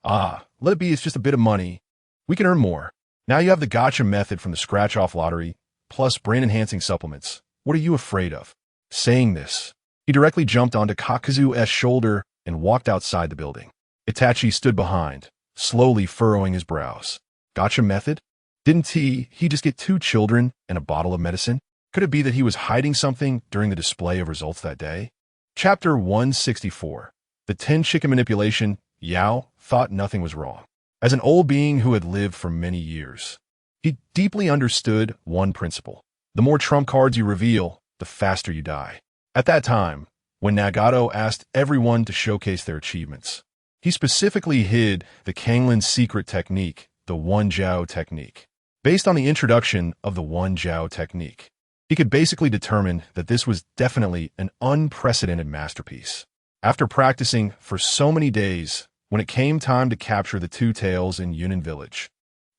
Ah, let it be, it's just a bit of money. We can earn more. Now you have the gotcha method from the scratch-off lottery, plus brain-enhancing supplements. What are you afraid of? Saying this, he directly jumped onto Kakuzu's shoulder and walked outside the building. Itachi stood behind, slowly furrowing his brows. Gotcha method? Didn't he just get 2 children and a bottle of medicine? Could it be that he was hiding something during the display of results that day? Chapter 164. The 10 chicken manipulation. Yao thought nothing was wrong. As an old being who had lived for many years, he deeply understood one principle. The more trump cards you reveal, the faster you die. At that time, when Nagato asked everyone to showcase their achievements, he specifically hid the Kanglin's secret technique, the One Jiao technique. Based on the introduction of the One Jiao technique, he could basically determine that this was definitely an unprecedented masterpiece. After practicing for so many days, when it came time to capture the 2 tails in Yunnan village,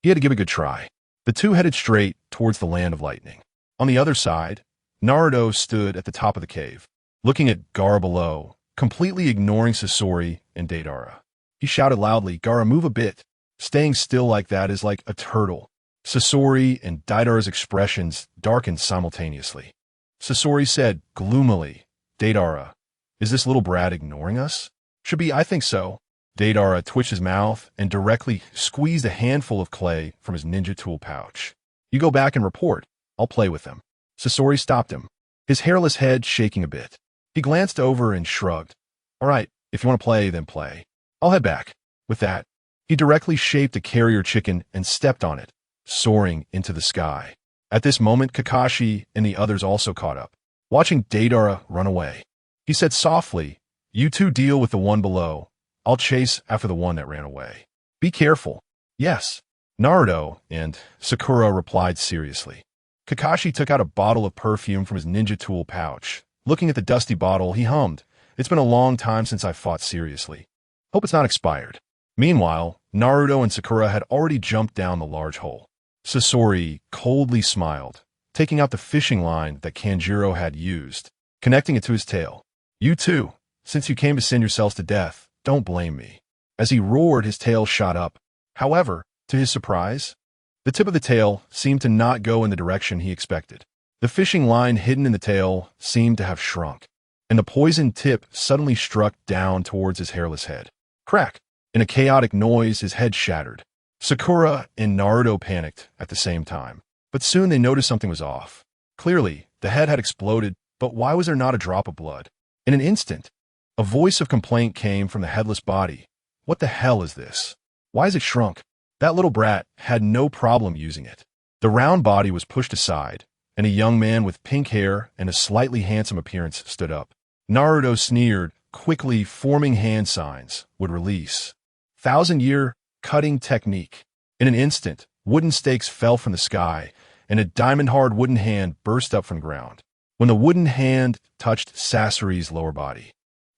he had to give a good try. The 2 headed straight towards the land of lightning. On the other side, Naruto stood at the top of the cave, looking at Gaara below, completely ignoring Sasori and Deidara. He shouted loudly, Gaara, move a bit. Staying still like that is like a turtle. Sasori and Deidara's expressions darkened simultaneously. Sasori said gloomily, Deidara, is this little brat ignoring us? Should be, I think so. Deidara twitched his mouth and directly squeezed a handful of clay from his ninja tool pouch. You go back and report. I'll play with them. Sasori stopped him, his hairless head shaking a bit. He glanced over and shrugged. All right, if you want to play, then play. I'll head back. With that, he directly shaped a carrier chicken and stepped on it, soaring into the sky. At this moment, Kakashi and the others also caught up, watching Deidara run away. He said softly, You two deal with the one below. I'll chase after the one that ran away. Be careful. Yes. Naruto and Sakura replied seriously. Kakashi took out a bottle of perfume from his ninja tool pouch. Looking at the dusty bottle, he hummed, It's been a long time since I fought seriously. Hope it's not expired. Meanwhile, Naruto and Sakura had already jumped down the large hole. Sasori coldly smiled, taking out the fishing line that Kanjiro had used, connecting it to his tail. You too, since you came to send yourselves to death, don't blame me. As he roared, his tail shot up. However, to his surprise, the tip of the tail seemed to not go in the direction he expected. The fishing line hidden in the tail seemed to have shrunk, and the poisoned tip suddenly struck down towards his hairless head. Crack! In a chaotic noise, his head shattered. Sakura and Naruto panicked at the same time, but soon they noticed something was off. Clearly, the head had exploded, but why was there not a drop of blood? In an instant, a voice of complaint came from the headless body. What the hell is this? Why is it shrunk? That little brat had no problem using it. The round body was pushed aside, and a young man with pink hair and a slightly handsome appearance stood up. Naruto sneered, quickly forming hand signs, would release. 1,000-year cutting technique. In an instant, wooden stakes fell from the sky, and a diamond-hard wooden hand burst up from the ground. When the wooden hand touched Sasuke's lower body,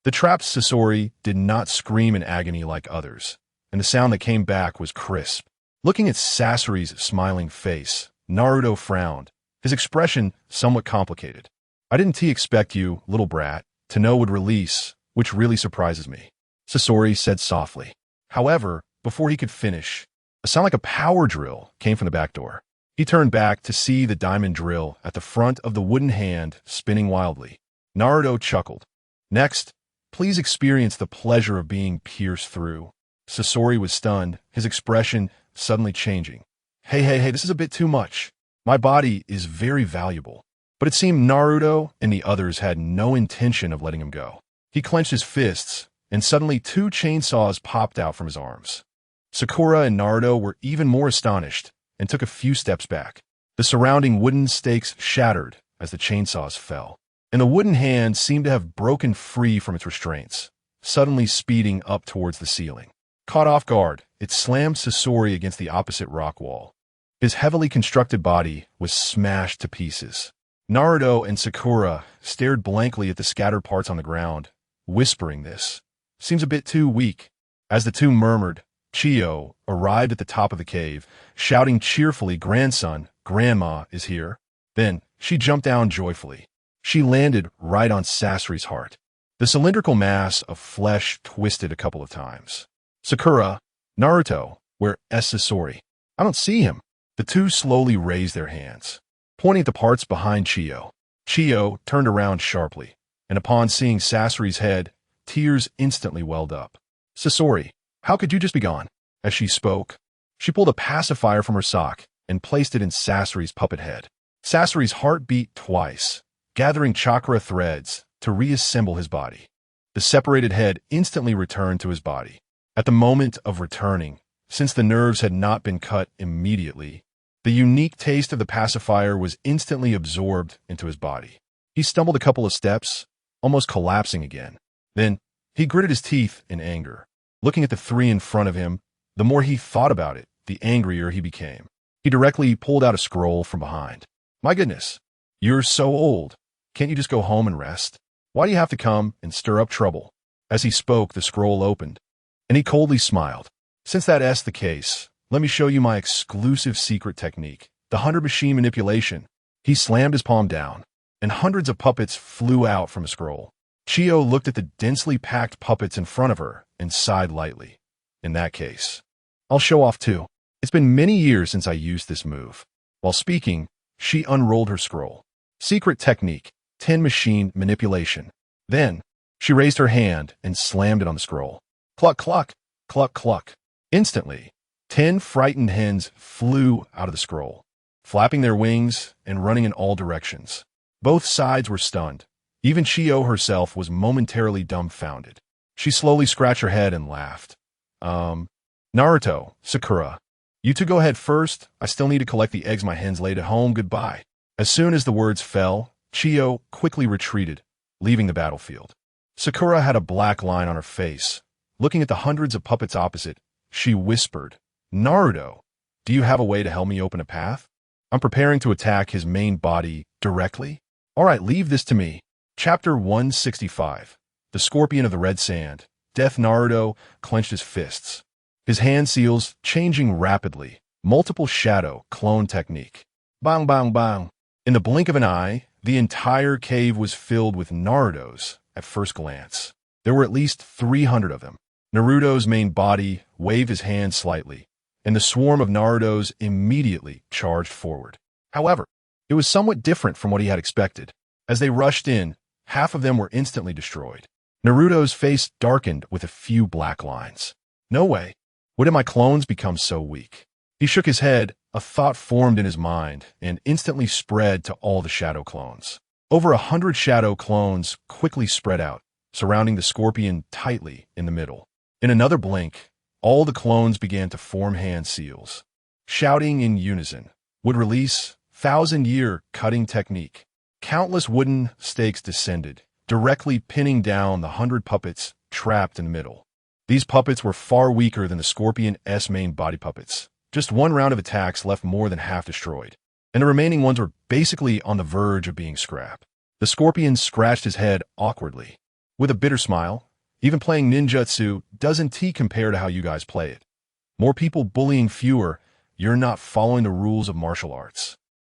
the trapped Sasori did not scream in agony like others, and the sound that came back was crisp. Looking at Sasuke's smiling face, Naruto frowned, his expression somewhat complicated. I didn't expect you, little brat, to know would release, which really surprises me, Sasori said softly. However, before he could finish, a sound like a power drill came from the back door. He turned back to see the diamond drill at the front of the wooden hand spinning wildly. Naruto chuckled. Next, please experience the pleasure of being pierced through. Sasori was stunned, his expression suddenly changing. Hey, this is a bit too much. My body is very valuable. But it seemed Naruto and the others had no intention of letting him go. He clenched his fists, and suddenly 2 chainsaws popped out from his arms. Sakura and Naruto were even more astonished and took a few steps back. The surrounding wooden stakes shattered as the chainsaws fell, and the wooden hand seemed to have broken free from its restraints, suddenly speeding up towards the ceiling. Caught off guard, it slammed Sasori against the opposite rock wall. His heavily constructed body was smashed to pieces. Naruto and Sakura stared blankly at the scattered parts on the ground, whispering this. Seems a bit too weak. As the two murmured, Chiyo arrived at the top of the cave, shouting cheerfully, "Grandson, Grandma is here." Then she jumped down joyfully. She landed right on Sasuke's heart. The cylindrical mass of flesh twisted a couple of times. Sakura, Naruto, where is Sasori? I don't see him. The two slowly raised their hands, pointing at the parts behind Chiyo. Chiyo turned around sharply, and upon seeing Sasuke's head, tears instantly welled up. Sasori, how could you just be gone? As she spoke, she pulled a pacifier from her sock and placed it in Sasuke's puppet head. Sasuke's heart beat twice, gathering chakra threads to reassemble his body. The separated head instantly returned to his body. At the moment of returning, since the nerves had not been cut immediately, the unique taste of the pacifier was instantly absorbed into his body. He stumbled a couple of steps, almost collapsing again. Then, he gritted his teeth in anger. Looking at the three in front of him, the more he thought about it, the angrier he became. He directly pulled out a scroll from behind. My goodness, you're so old. Can't you just go home and rest? Why do you have to come and stir up trouble? As he spoke, the scroll opened, and he coldly smiled. Since that's the case, let me show you my exclusive secret technique, the 100 machine manipulation. He slammed his palm down, and hundreds of puppets flew out from a scroll. Chiyo looked at the densely packed puppets in front of her and sighed lightly. In that case, I'll show off too. It's been many years since I used this move. While speaking, she unrolled her scroll. Secret technique, 10 machine manipulation. Then, she raised her hand and slammed it on the scroll. Cluck, cluck, cluck, cluck. Instantly, 10 frightened hens flew out of the scroll, flapping their wings and running in all directions. Both sides were stunned. Even Chiyo herself was momentarily dumbfounded. She slowly scratched her head and laughed. Naruto, Sakura, you two go ahead first. I still need to collect the eggs my hens laid at home. Goodbye. As soon as the words fell, Chiyo quickly retreated, leaving the battlefield. Sakura had a black line on her face. Looking at the hundreds of puppets opposite, she whispered, Naruto, do you have a way to help me open a path? I'm preparing to attack his main body directly. All right, leave this to me. Chapter 165. The Scorpion of the Red Sand. Death. Naruto clenched his fists, his hand seals changing rapidly. Multiple shadow clone technique. Bang, bang, bang. In the blink of an eye, the entire cave was filled with Narutos at first glance. There were at least 300 of them. Naruto's main body waved his hand slightly, and the swarm of Narutos immediately charged forward. However, it was somewhat different from what he had expected. As they rushed in, half of them were instantly destroyed. Naruto's face darkened with a few black lines. No way. What did my clones become so weak? He shook his head, a thought formed in his mind, and instantly spread to all the shadow clones. Over 100 shadow clones quickly spread out, surrounding the scorpion tightly in the middle. In another blink, all the clones began to form hand seals. Shouting in unison, would release, 1,000-year cutting technique. Countless wooden stakes descended, directly pinning down the 100 puppets trapped in the middle. These puppets were far weaker than the Scorpion's main body puppets. Just one round of attacks left more than half destroyed, and the remaining ones were basically on the verge of being scrapped. The Scorpion scratched his head awkwardly. With a bitter smile, even playing ninjutsu doesn't compare to how you guys play it. More people bullying fewer, you're not following the rules of martial arts.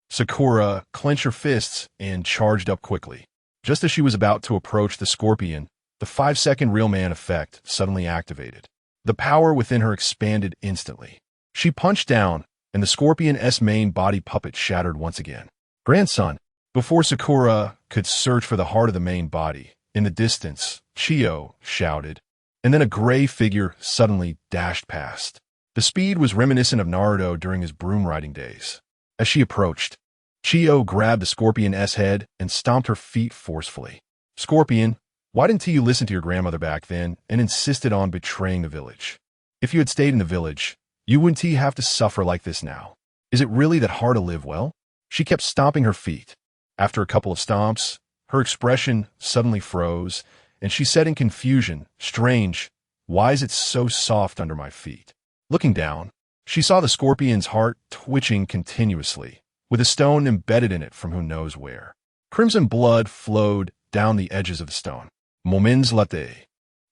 Sakura clenched her fists and charged up quickly. Just as she was about to approach the Scorpion, the 5-second real man effect suddenly activated. The power within her expanded instantly. She punched down, and the Scorpion's main body puppet shattered once again. Grandson, before Sakura could search for the heart of the main body, in the distance, Chio shouted, and then a gray figure suddenly dashed past. The speed was reminiscent of Naruto during his broom riding days. As she approached, Chio grabbed the Scorpion's head and stomped her feet forcefully. Scorpion, why didn't you listen to your grandmother back then and insisted on betraying the village? If you had stayed in the village, you wouldn't have to suffer like this now. Is it really that hard to live well? She kept stomping her feet. After a couple of stomps, her expression suddenly froze, and she said in confusion, "Strange, why is it so soft under my feet?" Looking down, she saw the Scorpion's heart twitching continuously, with a stone embedded in it from who knows where. Crimson blood flowed down the edges of the stone. Moments later,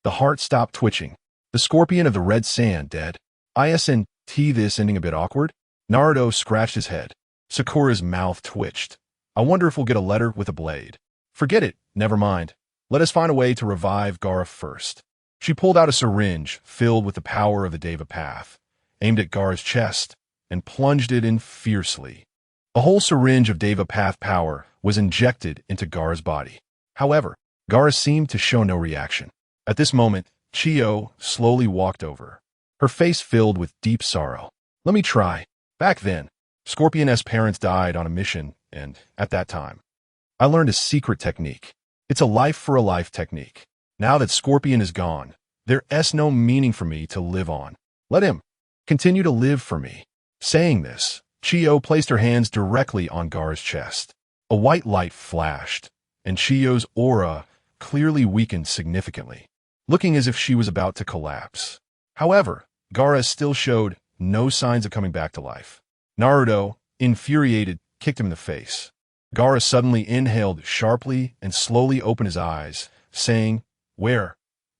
the heart stopped twitching. The Scorpion of the red sand dead. Isn't this ending a bit awkward? Naruto scratched his head. Sakura's mouth twitched. I wonder if we'll get a letter with a blade. Forget it, never mind. Let us find a way to revive Gaara first. She pulled out a syringe filled with the power of the Deva Path, aimed at Gaara's chest, and plunged it in fiercely. A whole syringe of Deva Path power was injected into Gaara's body. However, Gaara seemed to show no reaction. At this moment, Chio slowly walked over, her face filled with deep sorrow. Let me try. Back then, Scorpion's parents died on a mission, and at that time, I learned a secret technique. It's a life-for-a-life technique. Now that Scorpion is gone, there's no meaning for me to live on. Let him continue to live for me. Saying this, Chio placed her hands directly on Gaara's chest. A white light flashed, and Chio's aura clearly weakened significantly, looking as if she was about to collapse. However, Gaara still showed no signs of coming back to life. Naruto, infuriated, kicked him in the face. Gaara suddenly inhaled sharply and slowly opened his eyes, saying, "Where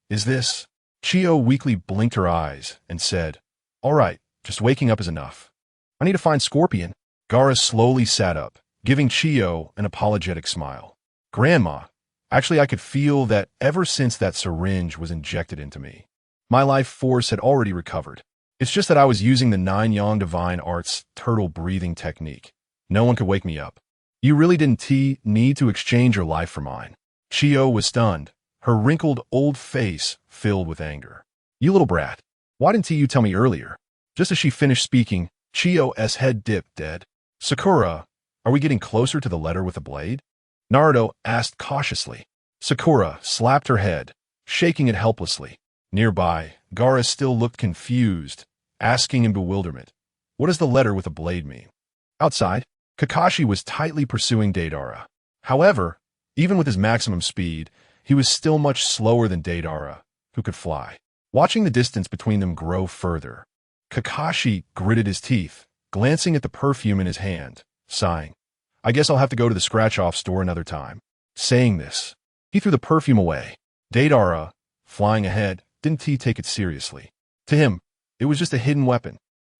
is this?" Chio weakly blinked her eyes and said, "All right, just waking up is enough. I need to find Scorpion." Gaara slowly sat up, giving Chio an apologetic smile. "Grandma, actually I could feel that ever since that syringe was injected into me. My life force had already recovered. It's just that I was using the 9-yang divine arts turtle breathing technique. No one could wake me up. You really didn't need to exchange your life for mine." Chio was stunned, her wrinkled old face filled with anger. "You little brat, why didn't you tell me earlier?" Just as she finished speaking, Chio's head dipped dead. "Sakura, are we getting closer to the letter with a blade?" Naruto asked cautiously. Sakura slapped her head, shaking it helplessly. Nearby, Gaara still looked confused, asking in bewilderment, "What does the letter with a blade mean?" Outside, Kakashi was tightly pursuing Deidara. However, even with his maximum speed, he was still much slower than Deidara, who could fly. Watching the distance between them grow further, Kakashi gritted his teeth, glancing at the perfume in his hand, sighing, "I guess I'll have to go to the scratch-off store another time." Saying this, he threw the perfume away. Deidara, flying ahead, didn't take it seriously. To him, it was just a hidden weapon.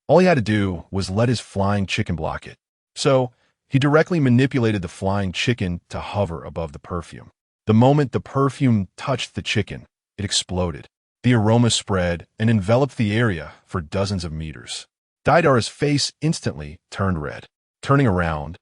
All he had to do was let his flying chicken block it. So, he directly manipulated the flying chicken to hover above the perfume. The moment the perfume touched the chicken, it exploded. The aroma spread and enveloped the area for dozens of meters. Deidara's face instantly turned red. Turning around,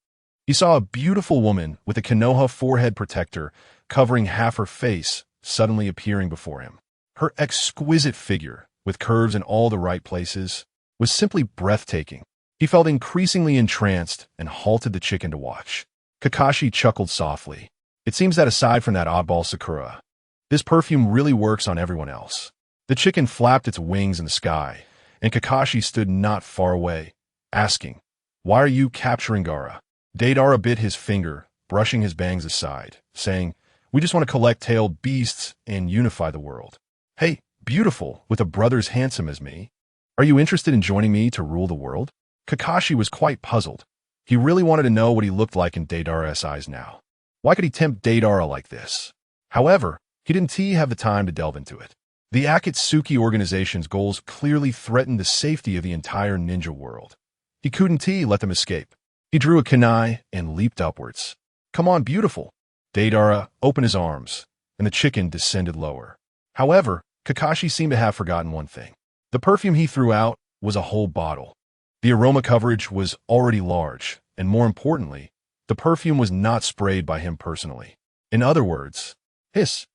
He saw a beautiful woman with a Konoha forehead protector covering half her face suddenly appearing before him. Her exquisite figure, with curves in all the right places, was simply breathtaking. He felt increasingly entranced and halted the chicken to watch. Kakashi chuckled softly. It seems that aside from that oddball Sakura, this perfume really works on everyone else. The chicken flapped its wings in the sky, and Kakashi stood not far away, asking, "Why are you capturing Gaara?" Deidara bit his finger, brushing his bangs aside, saying, "We just want to collect tailed beasts and unify the world." "Hey, beautiful, with a brother as handsome as me. Are you interested in joining me to rule the world?" Kakashi was quite puzzled. He really wanted to know what he looked like in Deidara's eyes now. Why could he tempt Deidara like this? However, he didn't have the time to delve into it. The Akatsuki organization's goals clearly threatened the safety of the entire ninja world. He couldn't let them escape. He drew a kunai and leaped upwards. "Come on, beautiful." Deidara opened his arms, and the chicken descended lower. However, Kakashi seemed to have forgotten one thing. The perfume he threw out was a whole bottle. The aroma coverage was already large, and more importantly, the perfume was not sprayed by him personally. In other words, this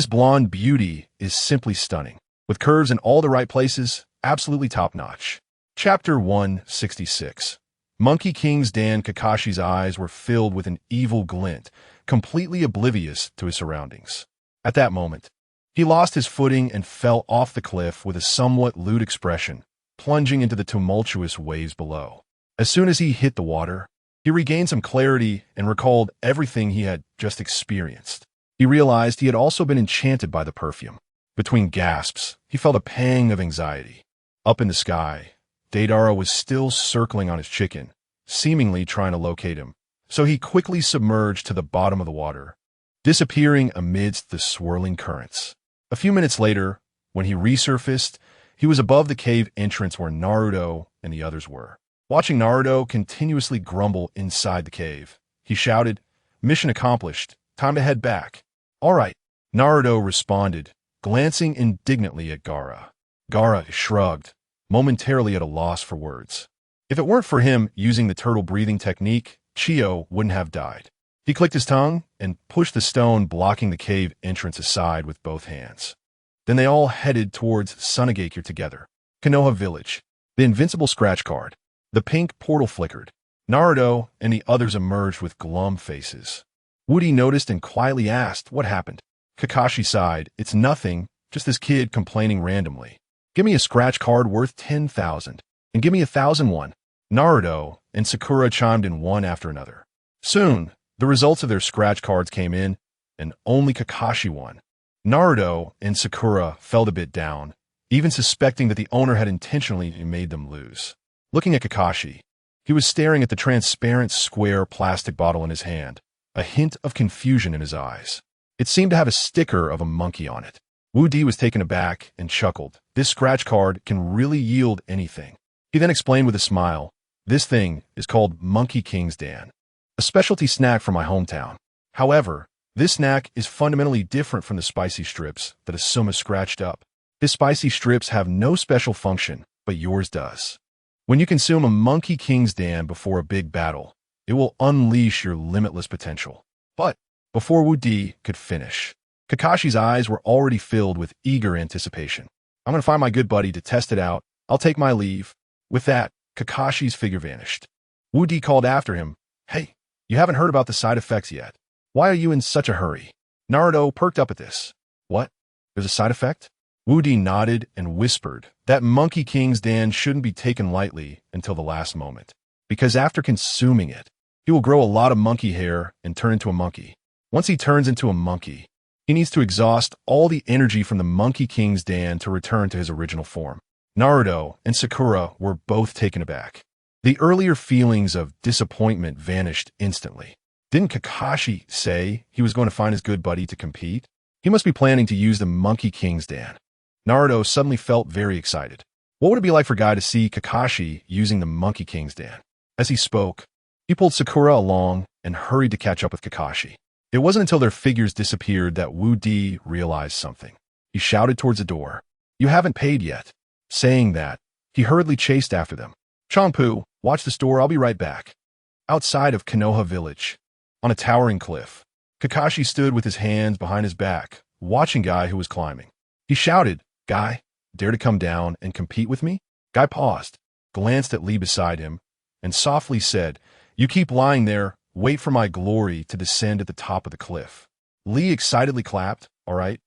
blonde beauty is simply stunning, with curves in all the right places, absolutely top-notch. Chapter 166. Monkey King's Dan. Kakashi's eyes were filled with an evil glint, completely oblivious to his surroundings. At that moment, he lost his footing and fell off the cliff with a somewhat lewd expression, plunging into the tumultuous waves below. As soon as he hit the water, he regained some clarity and recalled everything he had just experienced. He realized he had also been enchanted by the perfume. Between gasps, he felt a pang of anxiety. Up in the sky, Deidara was still circling on his chicken, seemingly trying to locate him, so he quickly submerged to the bottom of the water, disappearing amidst the swirling currents. A few minutes later, when he resurfaced, he was above the cave entrance where Naruto and the others were. Watching Naruto continuously grumble inside the cave, he shouted, "Mission accomplished. Time to head back." "All right," Naruto responded, glancing indignantly at Gaara. Gaara shrugged, momentarily at a loss for words. If it weren't for him using the turtle breathing technique, Chio wouldn't have died. He clicked his tongue and pushed the stone blocking the cave entrance aside with both hands. Then they all headed towards Sunagakure together. Konoha Village. The invincible scratch card. The pink portal flickered. Naruto and the others emerged with glum faces. Woody noticed and quietly asked what happened. Kakashi sighed. "It's nothing, just this kid complaining randomly. Give me a scratch card worth 10,000, and give me 1,001. Naruto and Sakura chimed in one after another. Soon, the results of their scratch cards came in, and only Kakashi won. Naruto and Sakura felt a bit down, even suspecting that the owner had intentionally made them lose. Looking at Kakashi, he was staring at the transparent square plastic bottle in his hand, a hint of confusion in his eyes. It seemed to have a sticker of a monkey on it. Wu Di was taken aback and chuckled. "This scratch card can really yield anything." He then explained with a smile, "This thing is called Monkey King's Dan, a specialty snack from my hometown. However, this snack is fundamentally different from the spicy strips that Asuma scratched up. His spicy strips have no special function, but yours does. When you consume a Monkey King's Dan before a big battle, it will unleash your limitless potential." But before Wu Di could finish, Kakashi's eyes were already filled with eager anticipation. "I'm going to find my good buddy to test it out. I'll take my leave." With that, Kakashi's figure vanished. Wu Di called after him, "Hey, you haven't heard about the side effects yet. Why are you in such a hurry?" Naruto perked up at this. "What? There's a side effect?" Wu Di nodded and whispered that Monkey King's Dan shouldn't be taken lightly until the last moment, because after consuming it, he will grow a lot of monkey hair and turn into a monkey. Once he turns into a monkey, he needs to exhaust all the energy from the Monkey King's Dan to return to his original form. Naruto and Sakura were both taken aback. The earlier feelings of disappointment vanished instantly. Didn't Kakashi say he was going to find his good buddy to compete? He must be planning to use the Monkey King's Dan. Naruto suddenly felt very excited. What would it be like for Guy to see Kakashi using the Monkey King's Dan? As he spoke, he pulled Sakura along and hurried to catch up with Kakashi. It wasn't until their figures disappeared that Wu Di realized something. He shouted towards the door, "You haven't paid yet." Saying that, he hurriedly chased after them. "Changpu, watch this door, I'll be right back." outside of Konoha village. On a towering cliff, Kakashi stood with his hands behind his back, watching Guy who was climbing. He shouted, "Guy, dare to come down and compete with me?" Guy paused, glanced at Lee beside him, and softly said, "You keep lying there, wait for my glory to descend at the top of the cliff." Lee excitedly clapped, "All right.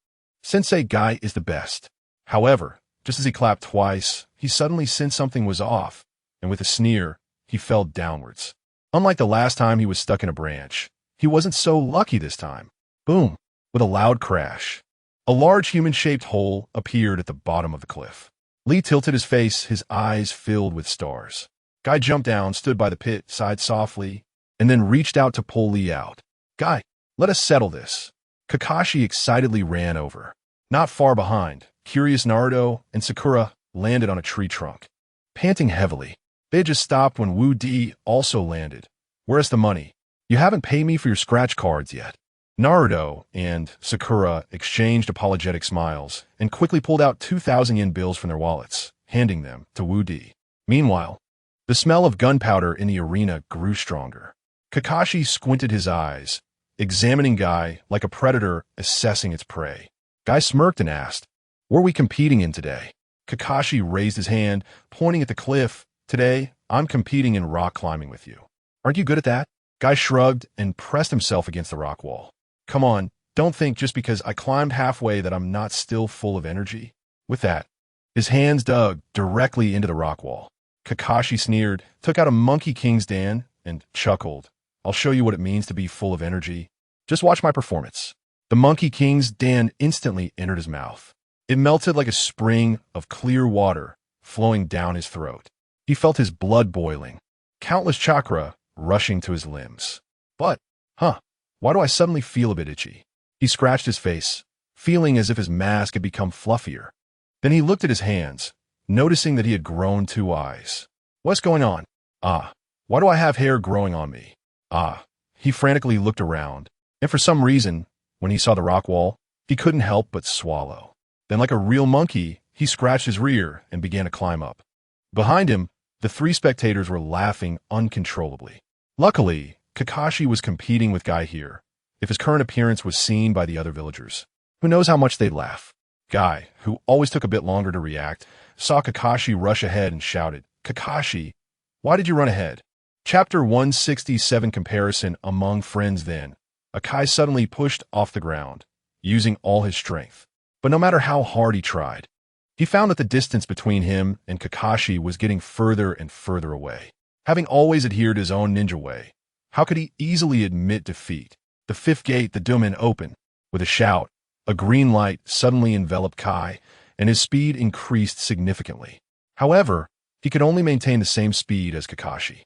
Sensei Guy is the best." However, just as he clapped twice, he suddenly sensed something was off, and with a sneer, he fell downwards. Unlike the last time he was stuck in a branch, he wasn't so lucky this time. Boom! With a loud crash, a large human-shaped hole appeared at the bottom of the cliff. Lee tilted his face, his eyes filled with stars. Guy jumped down, stood by the pit, sighed softly, and then reached out to pull Lee out. "Guy, let us settle this." Kakashi excitedly ran over. Not far behind, curious Naruto and Sakura landed on a tree trunk. Panting heavily, they had just stopped when Wu Di also landed. "Where's the money? You haven't paid me for your scratch cards yet." Naruto and Sakura exchanged apologetic smiles and quickly pulled out 2,000 yen bills from their wallets, handing them to Wu Di. Meanwhile, the smell of gunpowder in the arena grew stronger. Kakashi squinted his eyes, examining Guy like a predator assessing its prey. Guy smirked and asked, "What are we competing in today?" Kakashi raised his hand, pointing at the cliff. "Today, I'm competing in rock climbing with you. Aren't you good at that?" Guy shrugged and pressed himself against the rock wall. "Come on, don't think just because I climbed halfway that I'm not still full of energy." With that, his hands dug directly into the rock wall. Kakashi sneered, took out a Monkey King's Dan, and chuckled. "I'll show you what it means to be full of energy. Just watch my performance." The Monkey King's Dan instantly entered his mouth. It melted like a spring of clear water flowing down his throat. He felt his blood boiling, countless chakra rushing to his limbs. But, why do I suddenly feel a bit itchy? He scratched his face, feeling as if his mask had become fluffier. Then he looked at his hands, noticing that he had grown 2 eyes. "What's going on? Why do I have hair growing on me?" He frantically looked around, and for some reason, when he saw the rock wall, he couldn't help but swallow. Then like a real monkey, he scratched his rear and began to climb up. Behind him, the 3 spectators were laughing uncontrollably. Luckily, Kakashi was competing with Guy here. If his current appearance was seen by the other villagers, who knows how much they'd laugh. Guy, who always took a bit longer to react, saw Kakashi rush ahead and shouted, "Kakashi, why did you run ahead?" Chapter 167 Comparison Among Friends. Then, Akai suddenly pushed off the ground, using all his strength. But no matter how hard he tried, he found that the distance between him and Kakashi was getting further and further away. Having always adhered his own ninja way, how could he easily admit defeat? The 5th gate, the Domain, opened. With a shout, a green light suddenly enveloped Kai, and his speed increased significantly. However, he could only maintain the same speed as Kakashi.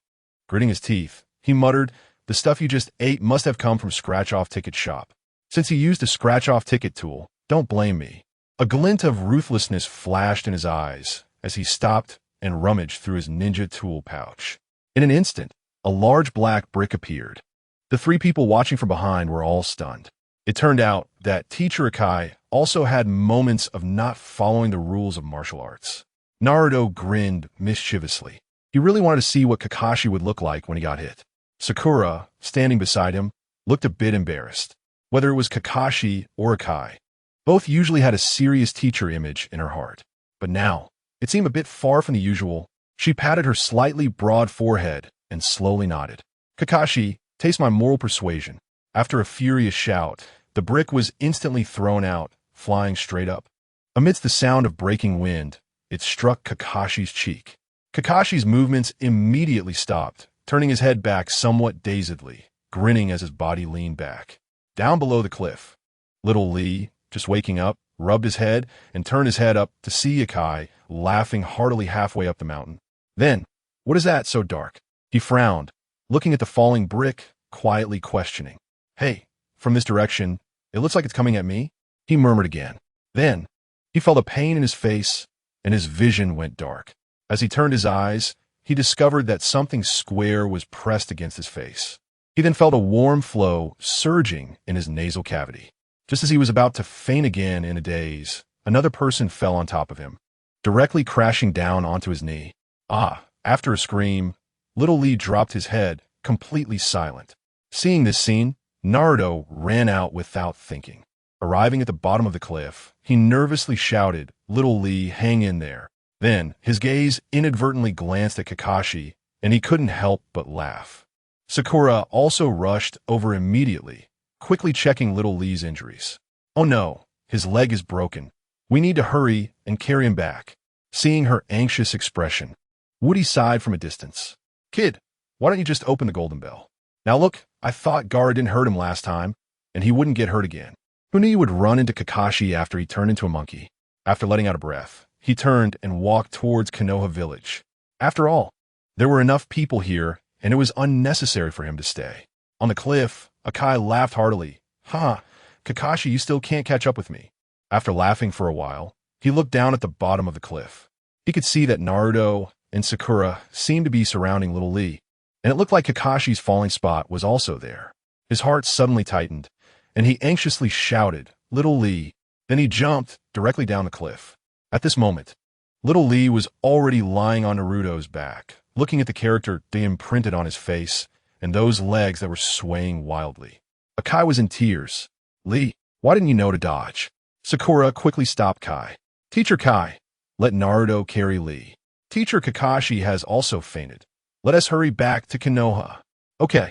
Gritting his teeth, he muttered, "The stuff you just ate must have come from Scratch-Off Ticket Shop. Since he used a Scratch-Off Ticket tool, don't blame me." A glint of ruthlessness flashed in his eyes as he stopped and rummaged through his ninja tool pouch. In an instant, a large black brick appeared. The 3 people watching from behind were all stunned. It turned out that Teacher Akai also had moments of not following the rules of martial arts. Naruto grinned mischievously. He really wanted to see what Kakashi would look like when he got hit. Sakura, standing beside him, looked a bit embarrassed. Whether it was Kakashi or Akai, both usually had a serious teacher image in her heart. But now, it seemed a bit far from the usual. She patted her slightly broad forehead and slowly nodded. "Kakashi, taste my moral persuasion." After a furious shout, the brick was instantly thrown out, flying straight up. Amidst the sound of breaking wind, it struck Kakashi's cheek. Kakashi's movements immediately stopped, turning his head back somewhat dazedly, grinning as his body leaned back. Down below the cliff, little Lee, just waking up, rubbed his head and turned his head up to see Akai laughing heartily halfway up the mountain. Then, "What is that so dark?" He frowned, looking at the falling brick, quietly questioning. "Hey, from this direction, it looks like it's coming at me," he murmured again. Then, he felt a pain in his face, and his vision went dark. As he turned his eyes, he discovered that something square was pressed against his face. He then felt a warm flow surging in his nasal cavity. Just as he was about to faint again in a daze, another person fell on top of him, directly crashing down onto his knee. After a scream, little Lee dropped his head completely silent. Seeing this scene, Naruto ran out without thinking. Arriving at the bottom of the cliff, he nervously shouted, "Little Lee, hang in there." Then, his gaze inadvertently glanced at Kakashi, and he couldn't help but laugh. Sakura also rushed over immediately, quickly checking Little Lee's injuries. "Oh no, his leg is broken. We need to hurry and carry him back." Seeing her anxious expression, Woody sighed from a distance. "Kid, why don't you just open the golden bell? Now look, I thought Gaara didn't hurt him last time, and he wouldn't get hurt again. Who knew you would run into Kakashi after he turned into a monkey?" After letting out a breath, he turned and walked towards Konoha village. After all, there were enough people here, and it was unnecessary for him to stay. On the cliff, Akai laughed heartily. "Ha, Kakashi, you still can't catch up with me." After laughing for a while, he looked down at the bottom of the cliff. He could see that Naruto and Sakura seemed to be surrounding Little Lee, and it looked like Kakashi's falling spot was also there. His heart suddenly tightened, and he anxiously shouted, "Little Lee." Then he jumped directly down the cliff. At this moment, Little Lee was already lying on Naruto's back, looking at the character they imprinted on his face and those legs that were swaying wildly. Akai was in tears. "Lee, why didn't you know to dodge?" Sakura quickly stopped Kai. "Teacher Kai, let Naruto carry Lee. Teacher Kakashi has also fainted. Let us hurry back to Konoha." "Okay."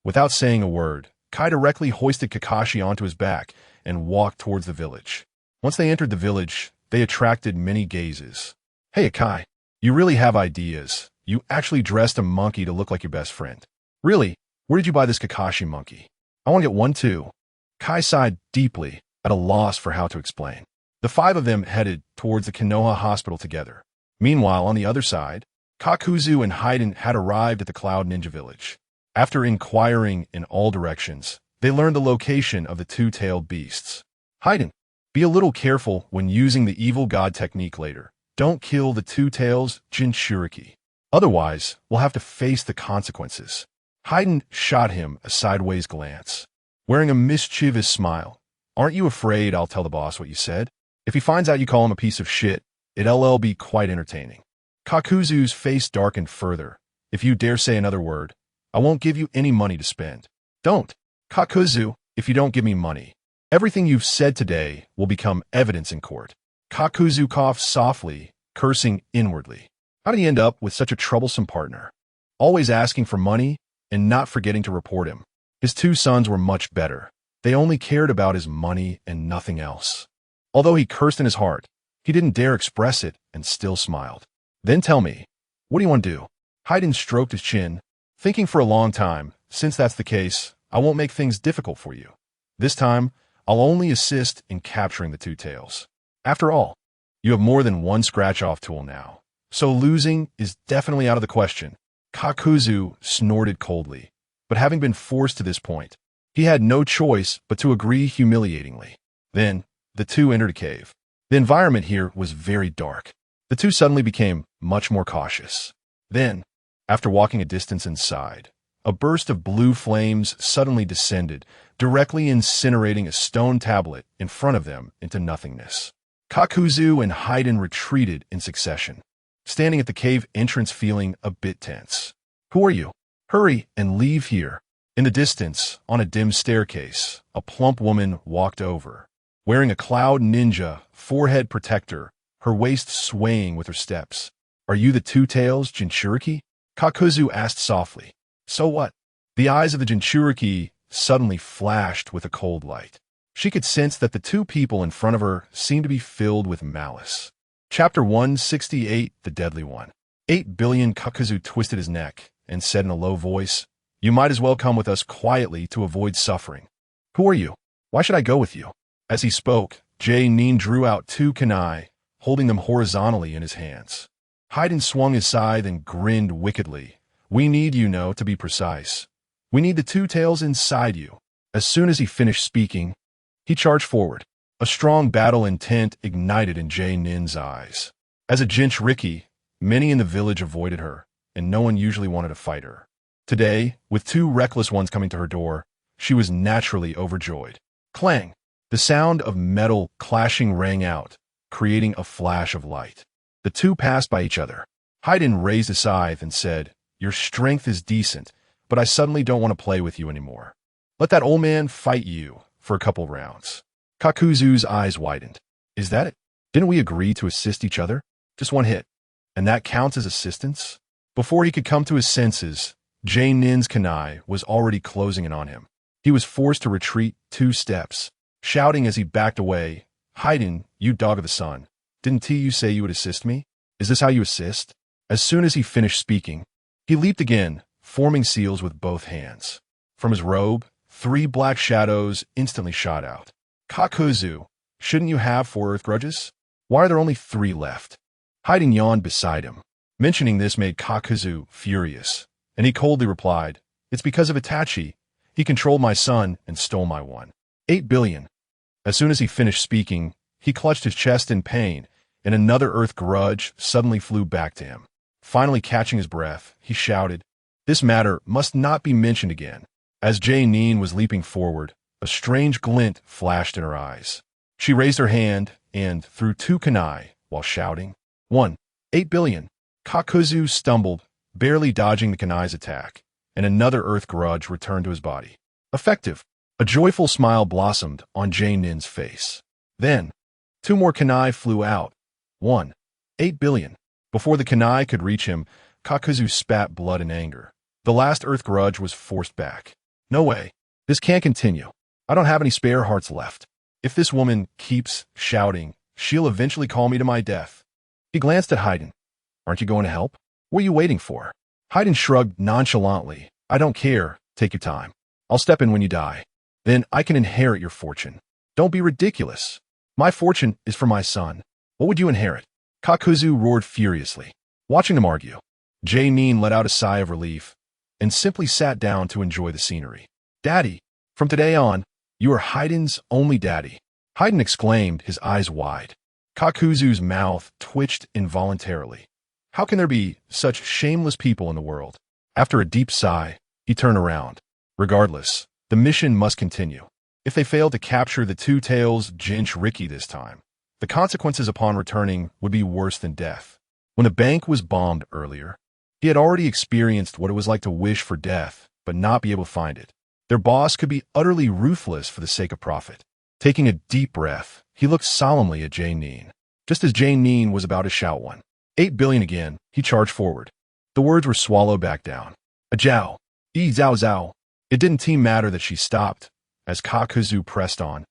Without saying a word, Kai directly hoisted Kakashi onto his back and walked towards the village. Once they entered the village, they attracted many gazes. "Hey, Akai, you really have ideas. You actually dressed a monkey to look like your best friend. Really, where did you buy this Kakashi monkey? I want to get one too." Kai sighed deeply, at a loss for how to explain. The five of them headed towards the Konoha hospital together. Meanwhile, on the other side, Kakuzu and Haiden had arrived at the Cloud Ninja Village. After inquiring in all directions, they learned the location of the two-tailed beasts. "Haiden, be a little careful when using the evil god technique later. Don't kill the two-tails Jinchuriki. Otherwise, we'll have to face the consequences." Haiden shot him a sideways glance. Wearing a mischievous smile, "Aren't you afraid I'll tell the boss what you said? If he finds out you call him a piece of shit, it'll be quite entertaining." Kakuzu's face darkened further. "If you dare say another word, I won't give you any money to spend." "Don't. Kakuzu, if you don't give me money, everything you've said today will become evidence in court." Kakuzu coughed softly, cursing inwardly. How did he end up with such a troublesome partner? Always asking for money and not forgetting to report him. His two sons were much better. They only cared about his money and nothing else. Although he cursed in his heart, he didn't dare express it and still smiled. "Then tell me, what do you want to do?" Haiden stroked his chin, thinking for a long time. "Since that's the case, I won't make things difficult for you. This time, I'll only assist in capturing the two tails. After all, you have more than one scratch-off tool now, so losing is definitely out of the question." Kakuzu snorted coldly, but having been forced to this point, he had no choice but to agree humiliatingly. Then, the two entered a cave. The environment here was very dark. The two suddenly became much more cautious. Then, after walking a distance inside, a burst of blue flames suddenly descended, directly incinerating a stone tablet in front of them into nothingness. Kakuzu and Haiden retreated in succession, standing at the cave entrance feeling a bit tense. "Who are you? Hurry and leave here." In the distance, on a dim staircase, a plump woman walked over. Wearing a Cloud Ninja forehead protector, her waist swaying with her steps. "Are you the two-tails Jinchuriki?" Kakuzu asked softly. "So what?" The eyes of the Jinchuriki suddenly flashed with a cold light. She could sense that the two people in front of her seemed to be filled with malice. Chapter 168, The Deadly One. 8 billion. Kakuzu twisted his neck and said in a low voice, "You might as well come with us quietly to avoid suffering." "Who are you? Why should I go with you?" As he spoke, Nin drew out two kunai, holding them horizontally in his hands. Haiden swung his scythe and grinned wickedly. "We need you know, to be precise. We need the two tails inside you." As soon as he finished speaking, he charged forward. A strong battle intent ignited in Nin's eyes. As a Jinchuriki, many in the village avoided her, and no one usually wanted to fight her. Today, with two reckless ones coming to her door, she was naturally overjoyed. Clang! The sound of metal clashing rang out, creating a flash of light. The two passed by each other. Haiden raised a scythe and said, "Your strength is decent, but I suddenly don't want to play with you anymore. Let that old man fight you for a couple rounds. Kakuzu's eyes widened. Is that it? Didn't we agree to assist each other? Just one hit. And that counts as assistance? Before he could come to his senses, Nin's kunai was already closing in on him. He was forced to retreat 2 steps, shouting as he backed away, Haiden, you dog of the sun. Didn't you say you would assist me? Is this how you assist? As soon as he finished speaking, he leaped again, forming seals with both hands. From his robe, 3 black shadows instantly shot out. Kakuzu, shouldn't you have 4 earth grudges? Why are there only 3 left? Haiden yawned beside him. Mentioning this made Kakuzu furious, and he coldly replied, It's because of Itachi. He controlled my son and stole my one. 8 billion. As soon as he finished speaking, he clutched his chest in pain, and another earth grudge suddenly flew back to him. Finally catching his breath, he shouted, This matter must not be mentioned again. As Nin was leaping forward, a strange glint flashed in her eyes. She raised her hand and threw 2 kunai while shouting, 1. 8 billion. Kakuzu stumbled, barely dodging the kunai's attack, and another earth grudge returned to his body. Effective. A joyful smile blossomed on Nin's face. Then, 2 more kunai flew out. 1. 8 billion. Before the kunai could reach him, Kakuzu spat blood in anger. The last earth grudge was forced back. No way. This can't continue. I don't have any spare hearts left. If this woman keeps shouting, she'll eventually call me to my death. He glanced at Haiden. Aren't you going to help? What are you waiting for? Haiden shrugged nonchalantly. I don't care. Take your time. I'll step in when you die. Then I can inherit your fortune. Don't be ridiculous. My fortune is for my son. What would you inherit? Kakuzu roared furiously. Watching them argue, Nin let out a sigh of relief and simply sat down to enjoy the scenery. Daddy, from today on, you are Haiden's only daddy. Haiden exclaimed, his eyes wide. Kakuzu's mouth twitched involuntarily. How can there be such shameless people in the world? After a deep sigh, he turned around. Regardless, the mission must continue. If they failed to capture the 2 tails Jinchuriki this time, the consequences upon returning would be worse than death. When the bank was bombed earlier, he had already experienced what it was like to wish for death, but not be able to find it. Their boss could be utterly ruthless for the sake of profit. Taking a deep breath, he looked solemnly at Nin. Just as Nin was about to shout 1. 8 billion again, he charged forward. The words were swallowed back down. A jiao. Zao zao. It didn't matter that she stopped, as Kakuzu pressed on,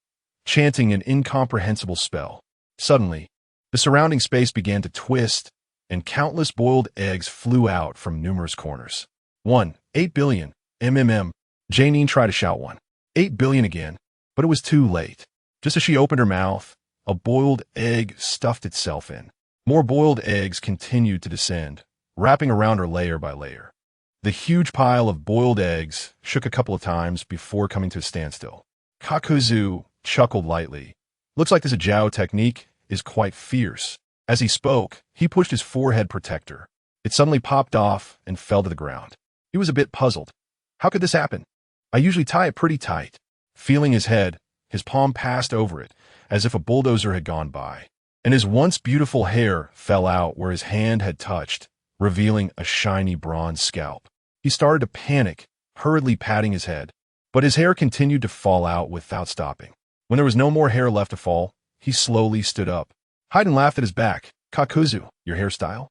chanting an incomprehensible spell. Suddenly, the surrounding space began to twist, and countless boiled eggs flew out from numerous corners. 1. 8 billion. Nin tried to shout 1. 8 billion again, but it was too late. Just as she opened her mouth, a boiled egg stuffed itself in. More boiled eggs continued to descend, wrapping around her layer by layer. The huge pile of boiled eggs shook a couple of times before coming to a standstill. Kakuzu chuckled lightly. Looks like this Jiao technique is quite fierce. As he spoke, he pushed his forehead protector. It suddenly popped off and fell to the ground. He was a bit puzzled. How could this happen? I usually tie it pretty tight. Feeling his head, his palm passed over it, as if a bulldozer had gone by, and his once beautiful hair fell out where his hand had touched, revealing a shiny bronze scalp. He started to panic, hurriedly patting his head, but his hair continued to fall out without stopping. When there was no more hair left to fall, he slowly stood up. Haiden laughed at his back. Kakuzu, your hairstyle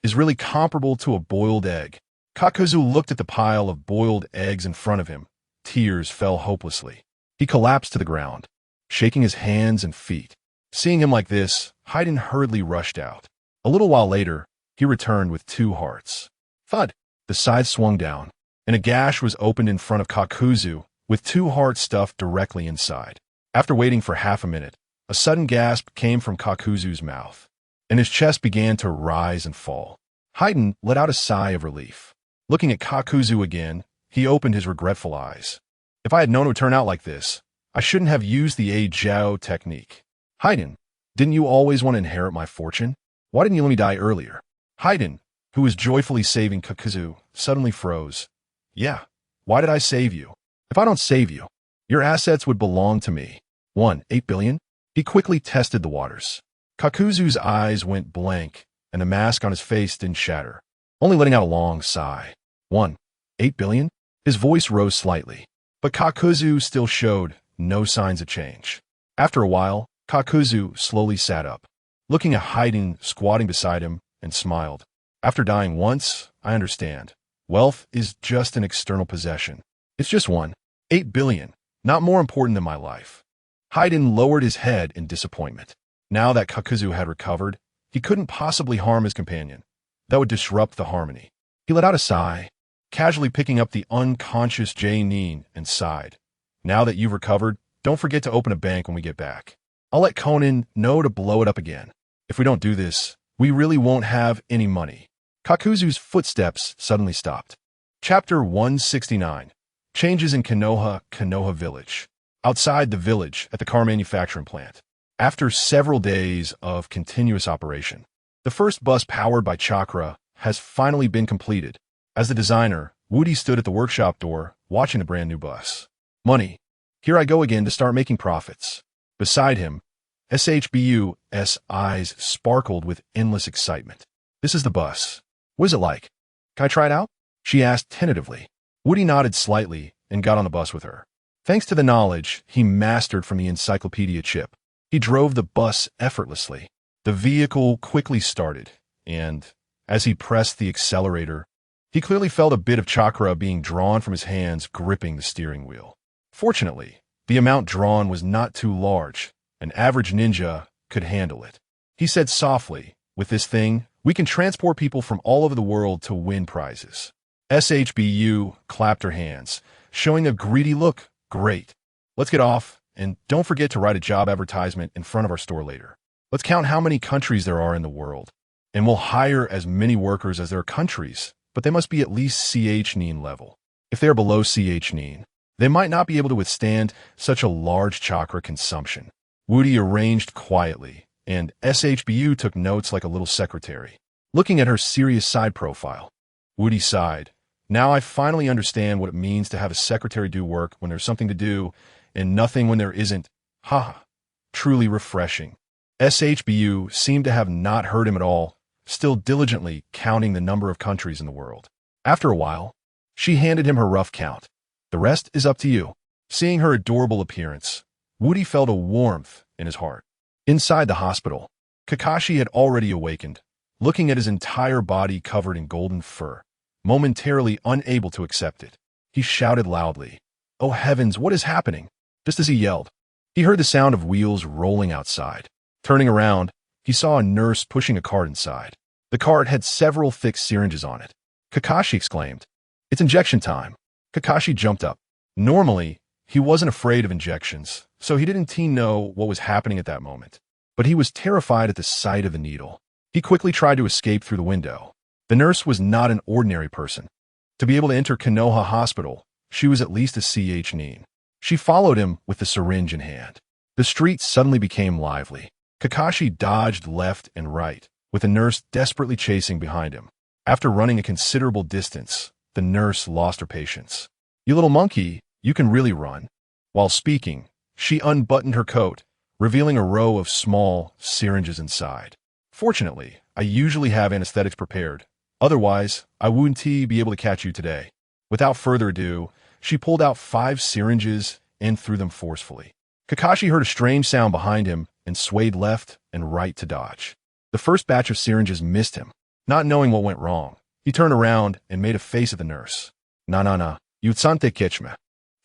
is really comparable to a boiled egg. Kakuzu looked at the pile of boiled eggs in front of him. Tears fell hopelessly. He collapsed to the ground, shaking his hands and feet. Seeing him like this, Haiden hurriedly rushed out. A little while later, he returned with 2 hearts. Thud! The side swung down, and a gash was opened in front of Kakuzu, with 2 hearts stuffed directly inside. After waiting for half a minute, a sudden gasp came from Kakuzu's mouth, and his chest began to rise and fall. Haiden let out a sigh of relief. Looking at Kakuzu again, he opened his regretful eyes. If I had known it would turn out like this, I shouldn't have used the Jiao technique. Haiden, didn't you always want to inherit my fortune? Why didn't you let me die earlier? Haiden, who was joyfully saving Kakuzu, suddenly froze. Yeah, why did I save you? If I don't save you, your assets would belong to me. 1. 8 billion? He quickly tested the waters. Kakuzu's eyes went blank, and the mask on his face didn't shatter, only letting out a long sigh. 1. 8 billion? His voice rose slightly, but Kakuzu still showed no signs of change. After a while, Kakuzu slowly sat up, looking at Haiden squatting beside him, and smiled. After dying once, I understand. Wealth is just an external possession. It's just one. 8 billion. Not more important than my life. Haiden lowered his head in disappointment. Now that Kakuzu had recovered, he couldn't possibly harm his companion. That would disrupt the harmony. He let out a sigh, casually picking up the unconscious Nin and sighed. Now that you've recovered, don't forget to open a bank when we get back. I'll let Conan know to blow it up again. If we don't do this, we really won't have any money. Kakuzu's footsteps suddenly stopped. Chapter 169. Changes in Konoha Village. Outside the village at the car manufacturing plant. After several days of continuous operation, the first bus powered by chakra has finally been completed. As the designer, Woody stood at the workshop door, watching the brand new bus. Money. Here I go again to start making profits. Beside him, SHBU's eyes sparkled with endless excitement. This is the bus. What is it like? Can I try it out? She asked tentatively. Woody nodded slightly and got on the bus with her. Thanks to the knowledge he mastered from the encyclopedia chip, he drove the bus effortlessly. The vehicle quickly started, and as he pressed the accelerator, he clearly felt a bit of chakra being drawn from his hands gripping the steering wheel. Fortunately, the amount drawn was not too large. An average ninja could handle it. He said softly, with this thing, we can transport people from all over the world to win prizes. SHBU clapped her hands, showing a greedy look. Great. Let's get off, and don't forget to write a job advertisement in front of our store later. Let's count how many countries there are in the world, and we'll hire as many workers as there are countries, but they must be at least CH Nin level. If they are below CH Nin, they might not be able to withstand such a large chakra consumption. Woody arranged quietly, and SHBU took notes like a little secretary. Looking at her serious side profile, Woody sighed. Now I finally understand what it means to have a secretary do work when there's something to do and nothing when there isn't. Ha! Truly refreshing. SHBU seemed to have not heard him at all, still diligently counting the number of countries in the world. After a while, she handed him her rough count. The rest is up to you. Seeing her adorable appearance, Woody felt a warmth in his heart. Inside the hospital, Kakashi had already awakened, looking at his entire body covered in golden fur, momentarily unable to accept it. He shouted loudly, "Oh heavens, what is happening?" Just as he yelled, he heard the sound of wheels rolling outside. Turning around, he saw a nurse pushing a cart inside. The cart had several thick syringes on it. Kakashi exclaimed, "It's injection time." Kakashi jumped up. Normally, he wasn't afraid of injections, so he didn't know what was happening at that moment. But he was terrified at the sight of the needle. He quickly tried to escape through the window. The nurse was not an ordinary person. To be able to enter Konoha Hospital, she was at least a CH Nin. She followed him with the syringe in hand. The street suddenly became lively. Kakashi dodged left and right, with the nurse desperately chasing behind him. After running a considerable distance, the nurse lost her patience. "You little monkey, you can really run." While speaking, she unbuttoned her coat, revealing a row of small syringes inside. "Fortunately, I usually have anesthetics prepared. Otherwise, I wouldn't be able to catch you today." Without further ado, she pulled out 5 syringes and threw them forcefully. Kakashi heard a strange sound behind him and swayed left and right to dodge. The first batch of syringes missed him. Not knowing what went wrong, he turned around and made a face at the nurse. "Na, you tsante kitchme.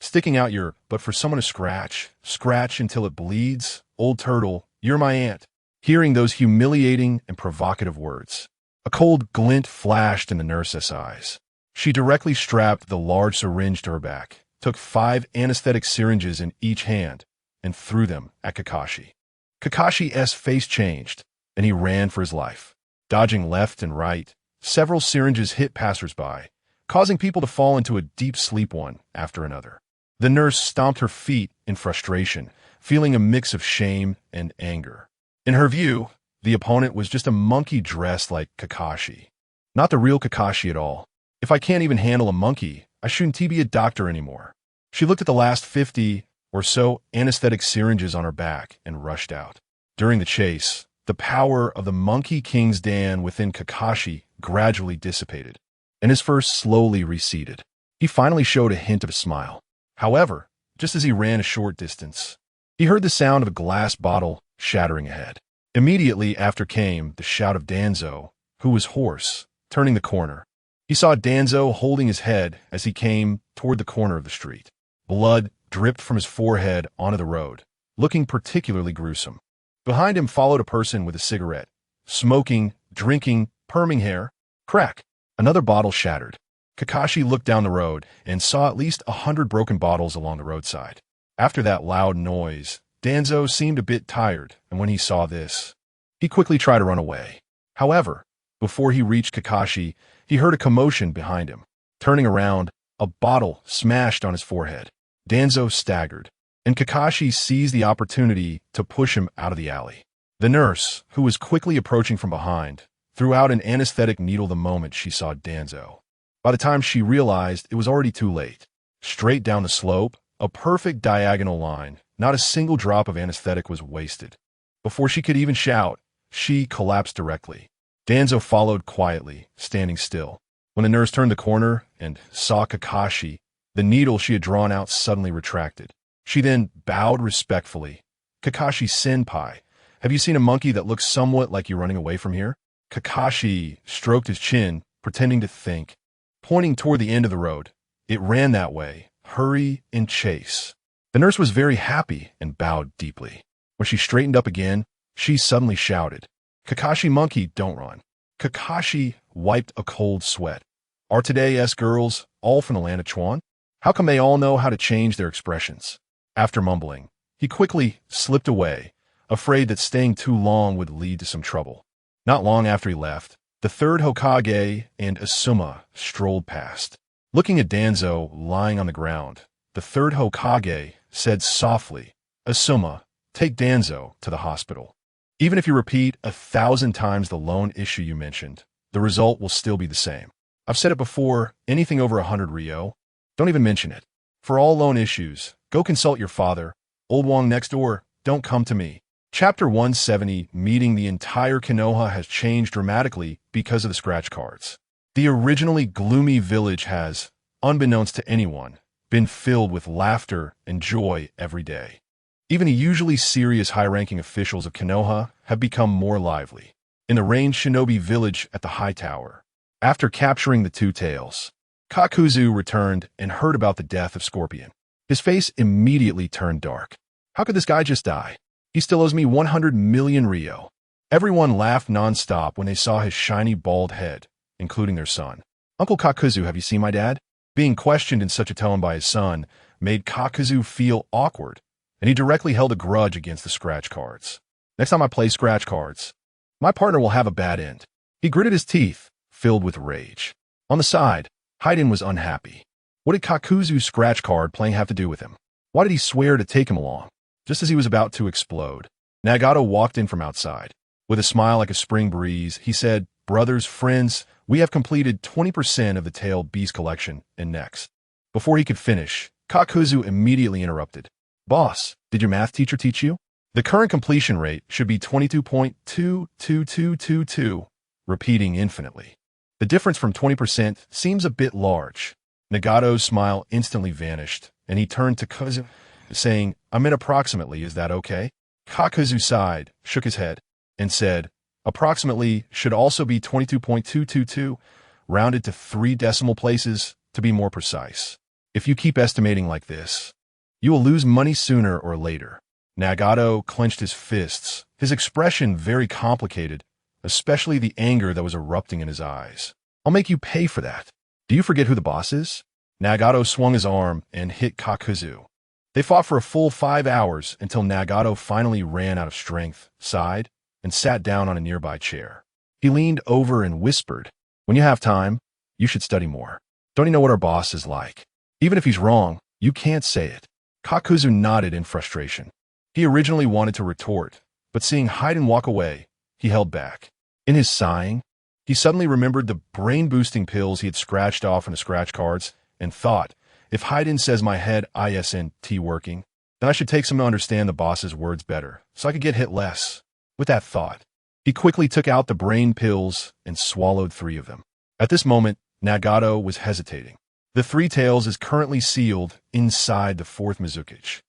Sticking out your butt for someone to scratch until it bleeds? Old turtle, you're my aunt." Hearing those humiliating and provocative words, a cold glint flashed in the nurse's eyes. She directly strapped the large syringe to her back, took 5 anesthetic syringes in each hand, and threw them at Kakashi. Kakashi's face changed, and he ran for his life. Dodging left and right, several syringes hit passersby, causing people to fall into a deep sleep one after another. The nurse stomped her feet in frustration, feeling a mix of shame and anger. In her view, the opponent was just a monkey dressed like Kakashi. Not the real Kakashi at all. If I can't even handle a monkey, I shouldn't be a doctor anymore. She looked at the last 50 or so anesthetic syringes on her back and rushed out. During the chase, the power of the Monkey King's Dan within Kakashi gradually dissipated, and his fur slowly receded. He finally showed a hint of a smile. However, just as he ran a short distance, he heard the sound of a glass bottle shattering ahead. Immediately after came the shout of Danzo, who was hoarse, turning the corner. He saw Danzo holding his head as he came toward the corner of the street. Blood dripped from his forehead onto the road, looking particularly gruesome. Behind him followed a person with a cigarette, smoking, drinking, perming hair. Crack! Another bottle shattered. Kakashi looked down the road and saw at least 100 broken bottles along the roadside. After that loud noise, Danzo seemed a bit tired, and when he saw this, he quickly tried to run away. However, before he reached Kakashi, he heard a commotion behind him. Turning around, a bottle smashed on his forehead. Danzo staggered, and Kakashi seized the opportunity to push him out of the alley. The nurse, who was quickly approaching from behind, threw out an anesthetic needle the moment she saw Danzo. By the time she realized, it was already too late. Straight down the slope, a perfect diagonal line, not a single drop of anesthetic was wasted. Before she could even shout, she collapsed directly. Danzo followed quietly, standing still. When the nurse turned the corner and saw Kakashi, the needle she had drawn out suddenly retracted. She then bowed respectfully. "Kakashi-senpai, have you seen a monkey that looks somewhat like you running away from here?" Kakashi stroked his chin, pretending to think, pointing toward the end of the road. "It ran that way. Hurry and chase." The nurse was very happy and bowed deeply. When she straightened up again, she suddenly shouted, "Kakashi monkey, don't run." Kakashi wiped a cold sweat. Are today's girls all from the land of Chuan? How come they all know how to change their expressions? After mumbling, he quickly slipped away, afraid that staying too long would lead to some trouble. Not long after he left, the third Hokage and Asuma strolled past. Looking at Danzo lying on the ground, the third Hokage said softly, "Asuma, take Danzo to the hospital. Even if you repeat 1,000 times the loan issue you mentioned, the result will still be the same. I've said it before, anything over 100 Ryo, don't even mention it. For all loan issues, go consult your father. Old Wong next door, don't come to me." Chapter 170, meeting the entire Konoha has changed dramatically because of the scratch cards. The originally gloomy village has, unbeknownst to anyone, been filled with laughter and joy every day. Even the usually serious high-ranking officials of Konoha have become more lively. In the ranged shinobi village at the High Tower, after capturing the two tails, Kakuzu returned and heard about the death of Scorpion. His face immediately turned dark. How could this guy just die? He still owes me 100 million Ryo. Everyone laughed non-stop when they saw his shiny bald head, including their son. "Uncle Kakuzu, have you seen my dad?" Being questioned in such a tone by his son made Kakuzu feel awkward, and he directly held a grudge against the scratch cards. "Next time I play scratch cards, my partner will have a bad end." He gritted his teeth, filled with rage. On the side, Haiden was unhappy. What did Kakuzu's scratch card playing have to do with him? Why did he swear to take him along? Just as he was about to explode, Nagato walked in from outside. With a smile like a spring breeze, he said, "Brothers, friends, we have completed 20% of the tailed beast collection, and next." Before he could finish, Kakuzu immediately interrupted. "Boss, did your math teacher teach you? The current completion rate should be 22.22222, repeating infinitely. The difference from 20% seems a bit large." Nagato's smile instantly vanished, and he turned to Kakuzu, saying, "I meant approximately, is that okay?" Kakuzu sighed, shook his head, and said, "Approximately should also be 22.222, rounded to 3 decimal places to be more precise. If you keep estimating like this, you will lose money sooner or later." Nagato clenched his fists, his expression very complicated, especially the anger that was erupting in his eyes. "I'll make you pay for that. Do you forget who the boss is?" Nagato swung his arm and hit Kakuzu. They fought for a full 5 hours until Nagato finally ran out of strength, sighed, and sat down on a nearby chair. He leaned over and whispered, "When you have time, you should study more. Don't you know what our boss is like? Even if he's wrong, you can't say it." Kakuzu nodded in frustration. He originally wanted to retort, but seeing Haiden walk away, he held back. In his sighing, he suddenly remembered the brain-boosting pills he had scratched off on the scratch cards and thought, if Haiden says my head isn't working, then I should take some to understand the boss's words better, so I could get hit less. With that thought, he quickly took out the brain pills and swallowed 3 of them. At this moment, Nagato was hesitating. The Three Tails is currently sealed inside the fourth Mizukage.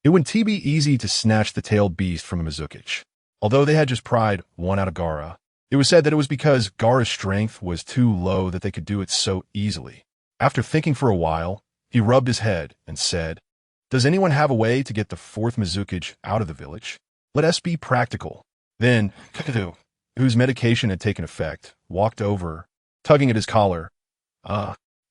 It wouldn't be easy to snatch the tailed beast from the Mizukage. Although they had just pried one out of Gaara, it was said that it was because Gaara's strength was too low that they could do it so easily. After thinking for a while, he rubbed his head and said, "Does anyone have a way to get the fourth Mizukage out of the village? Let us be practical." Then, Kakadu, whose medication had taken effect, walked over, tugging at his collar.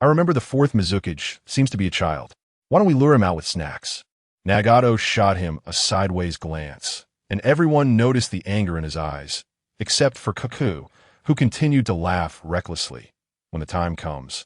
I remember the fourth Mizukage seems to be a child. Why don't we lure him out with snacks?" Nagato shot him a sideways glance, and everyone noticed the anger in his eyes, except for Kaku, who continued to laugh recklessly. "When the time comes,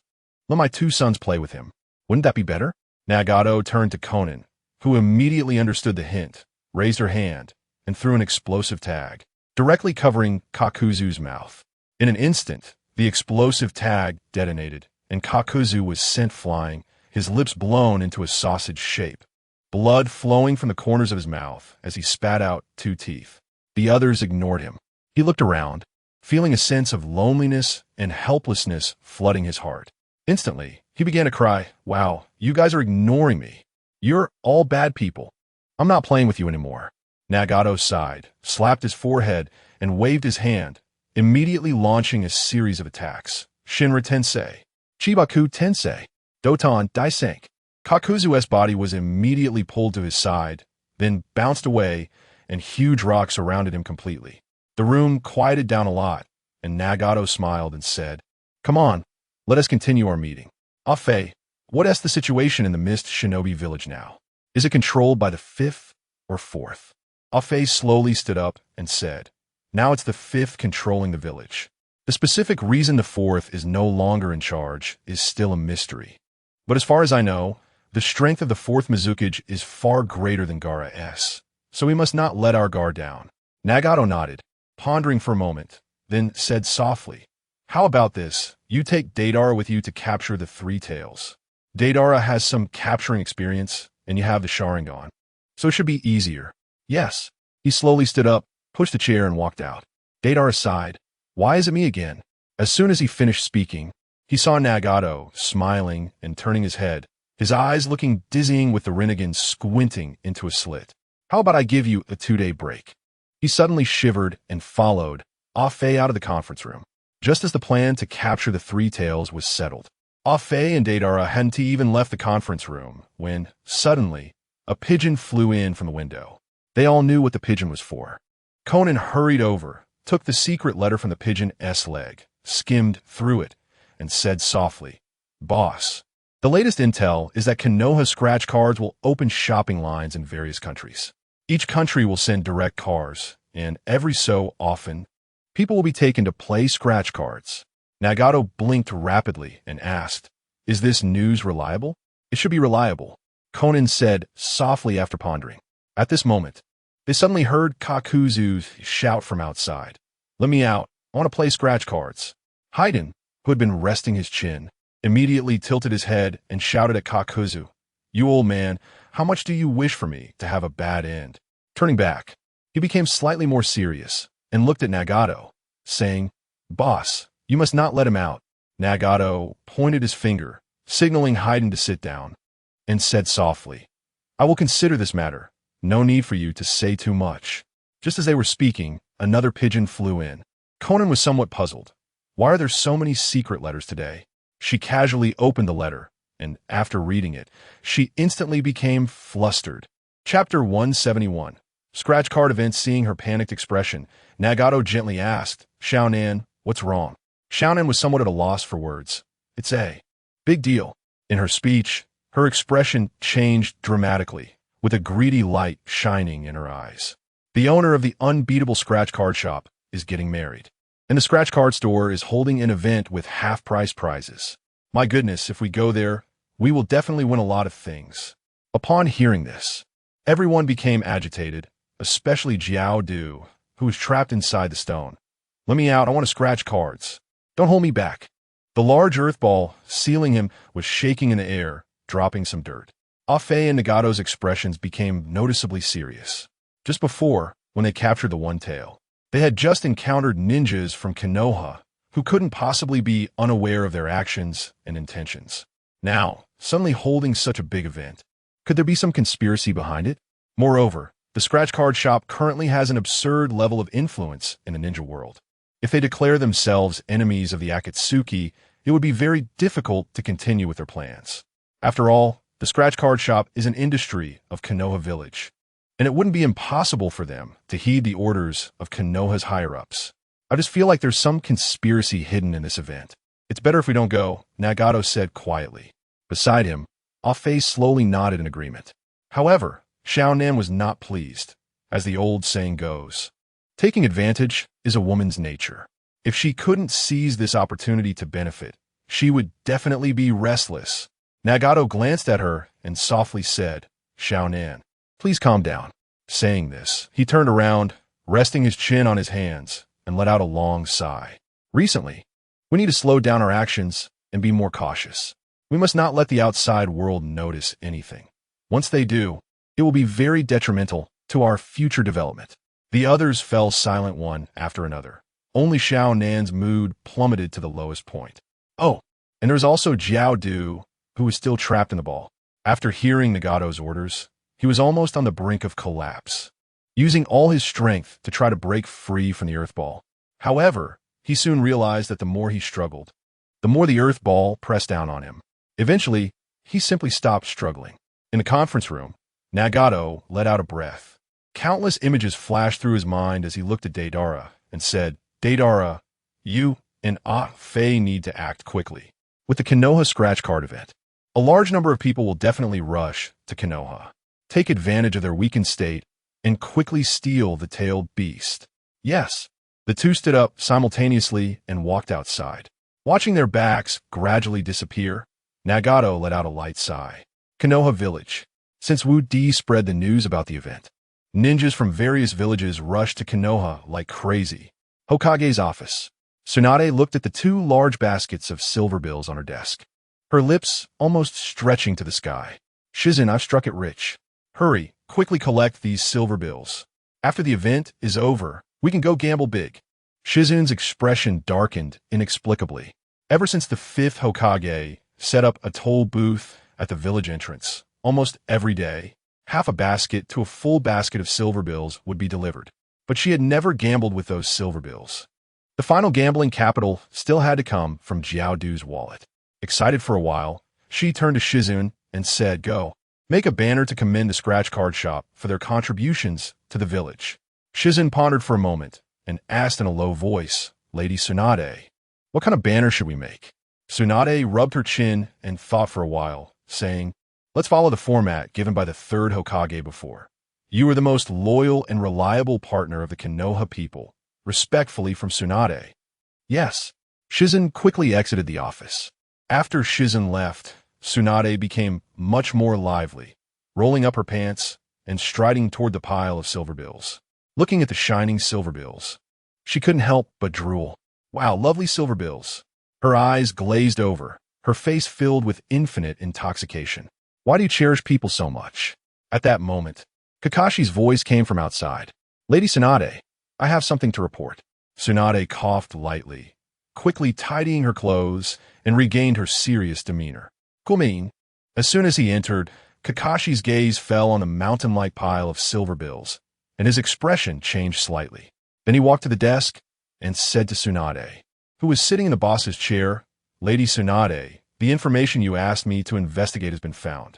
let my two sons play with him. Wouldn't that be better?" Nagato turned to Konan, who immediately understood the hint, raised her hand, and threw an explosive tag, directly covering Kakuzu's mouth. In an instant, the explosive tag detonated, and Kakuzu was sent flying, his lips blown into a sausage shape, blood flowing from the corners of his mouth as he spat out 2 teeth. The others ignored him. He looked around, feeling a sense of loneliness and helplessness flooding his heart. Instantly, he began to cry, "Wow, you guys are ignoring me. You're all bad people. I'm not playing with you anymore." Nagato sighed, slapped his forehead, and waved his hand, immediately launching a series of attacks. Shinra Tensei, Chibaku Tensei, Doton Daisenki. Kakuzu's body was immediately pulled to his side, then bounced away, and huge rocks surrounded him completely. The room quieted down a lot, and Nagato smiled and said, "Come on, let us continue our meeting. Afe, what is the situation in the Mist Shinobi village now? Is it controlled by the 5th or 4th? Afe slowly stood up and said, "Now it's the 5th controlling the village. The specific reason the 4th is no longer in charge is still a mystery. But as far as I know, the strength of the 4th Mizukage is far greater than Gaara's, so we must not let our guard down." Nagato nodded, pondering for a moment, then said softly, "How about this? You take Deidara with you to capture the Three Tails. Deidara has some capturing experience, and you have the Sharingan, so it should be easier." "Yes." He slowly stood up, pushed a chair, and walked out. Deidara sighed. "Why is it me again?" As soon as he finished speaking, he saw Nagato smiling and turning his head, his eyes looking dizzying with the Rinnegan squinting into a slit. "How about I give you a 2-day break?" He suddenly shivered and followed Afe out of the conference room, just as the plan to capture the Three Tails was settled. Afe and Deidara hadn't even left the conference room when, suddenly, a pigeon flew in from the window. They all knew what the pigeon was for. Conan hurried over, took the secret letter from the pigeon's leg, skimmed through it, and said softly, "Boss, the latest intel is that Konoha scratch cards will open shopping lines in various countries. Each country will send direct cars, and every so often, people will be taken to play scratch cards." Nagato blinked rapidly and asked, "Is this news reliable?" "It should be reliable," Conan said softly after pondering. At this moment, they suddenly heard Kakuzu shout from outside, "Let me out. I want to play scratch cards." Haiden, who had been resting his chin, immediately tilted his head and shouted at Kakuzu, "You old man, how much do you wish for me to have a bad end?" Turning back, he became slightly more serious and looked at Nagato, saying, "Boss, you must not let him out." Nagato pointed his finger, signaling Haiden to sit down, and said softly, "I will consider this matter. No need for you to say too much." Just as they were speaking, another pigeon flew in. Conan was somewhat puzzled. Why are there so many secret letters today? She casually opened the letter, and after reading it, she instantly became flustered. Chapter 171. Scratch card event. Seeing her panicked expression, Nagato gently asked, "Xiaonan, what's wrong?" Xiaonan was somewhat at a loss for words. "It's a big deal." In her speech, her expression changed dramatically, with a greedy light shining in her eyes. The owner of the unbeatable scratch card shop is getting married, and the scratch card store is holding an event with half-price prizes. My goodness, if we go there, we will definitely win a lot of things. Upon hearing this, everyone became agitated, especially Jiao Du, who was trapped inside the stone. "Let me out, I want to scratch cards. Don't hold me back." The large earth ball sealing him was shaking in the air, dropping some dirt. Afe and Nagato's expressions became noticeably serious. Just before, when they captured the One Tail, they had just encountered ninjas from Konoha who couldn't possibly be unaware of their actions and intentions. Now, suddenly holding such a big event. Could there be some conspiracy behind it? Moreover, the scratch card shop currently has an absurd level of influence in the ninja world. If they declare themselves enemies of the Akatsuki, it would be very difficult to continue with their plans. After all, the scratch card shop is an industry of Konoha Village, and it wouldn't be impossible for them to heed the orders of Konoha's higher-ups. I just feel like there's some conspiracy hidden in this event. It's better if we don't go, Nagato said quietly. Beside him, Ah-Fei slowly nodded in agreement. However, Xiaonan was not pleased. As the old saying goes, taking advantage is a woman's nature. If she couldn't seize this opportunity to benefit, she would definitely be restless. Nagato glanced at her and softly said, Xiaonan, please calm down. Saying this, he turned around, resting his chin on his hands, and let out a long sigh. Recently, we need to slow down our actions and be more cautious. We must not let the outside world notice anything. Once they do, it will be very detrimental to our future development. The others fell silent one after another. Only Xiaonan's mood plummeted to the lowest point. Oh, and there was also Jiao Du, who was still trapped in the ball. After hearing Nagato's orders, he was almost on the brink of collapse, using all his strength to try to break free from the earth ball. However, he soon realized that the more he struggled, the more the earth ball pressed down on him. Eventually, he simply stopped struggling. In the conference room, Nagato let out a breath. Countless images flashed through his mind as he looked at Deidara and said, Deidara, you and Ah-Fei need to act quickly. With the Konoha scratch card event, a large number of people will definitely rush to Konoha, take advantage of their weakened state, and quickly steal the tailed beast. Yes, the two stood up simultaneously and walked outside. Watching their backs gradually disappear, Nagato let out a light sigh. Konoha Village. Since Wu Di spread the news about the event, ninjas from various villages rushed to Konoha like crazy. Hokage's office. Tsunade looked at the two large baskets of silver bills on her desk, her lips almost stretching to the sky. Shizen, I've struck it rich. Hurry, quickly collect these silver bills. After the event is over, we can go gamble big. Shizen's expression darkened inexplicably. Ever since the fifth Hokage set up a toll booth at the village entrance, almost every day, half a basket to a full basket of silver bills would be delivered. But she had never gambled with those silver bills. The final gambling capital still had to come from Jiao Du's wallet. Excited for a while, she turned to Shizun and said, Go, make a banner to commend the scratch card shop for their contributions to the village. Shizun pondered for a moment and asked in a low voice, Lady Tsunade, what kind of banner should we make? Tsunade rubbed her chin and thought for a while, saying, Let's follow the format given by the third Hokage before. You are the most loyal and reliable partner of the Konoha people. Respectfully from Tsunade. Yes. Shizen quickly exited the office. After Shizen left, Tsunade became much more lively, rolling up her pants and striding toward the pile of silver bills. Looking at the shining silver bills, she couldn't help but drool. Wow, lovely silver bills. Her eyes glazed over, her face filled with infinite intoxication. Why do you cherish people so much? At that moment, Kakashi's voice came from outside. Lady Tsunade, I have something to report. Tsunade coughed lightly, quickly tidying her clothes, and regained her serious demeanor. Kumin. As soon as he entered, Kakashi's gaze fell on the mountain-like pile of silver bills, and his expression changed slightly. Then he walked to the desk and said to Tsunade, who was sitting in the boss's chair, Lady Tsunade, the information you asked me to investigate has been found.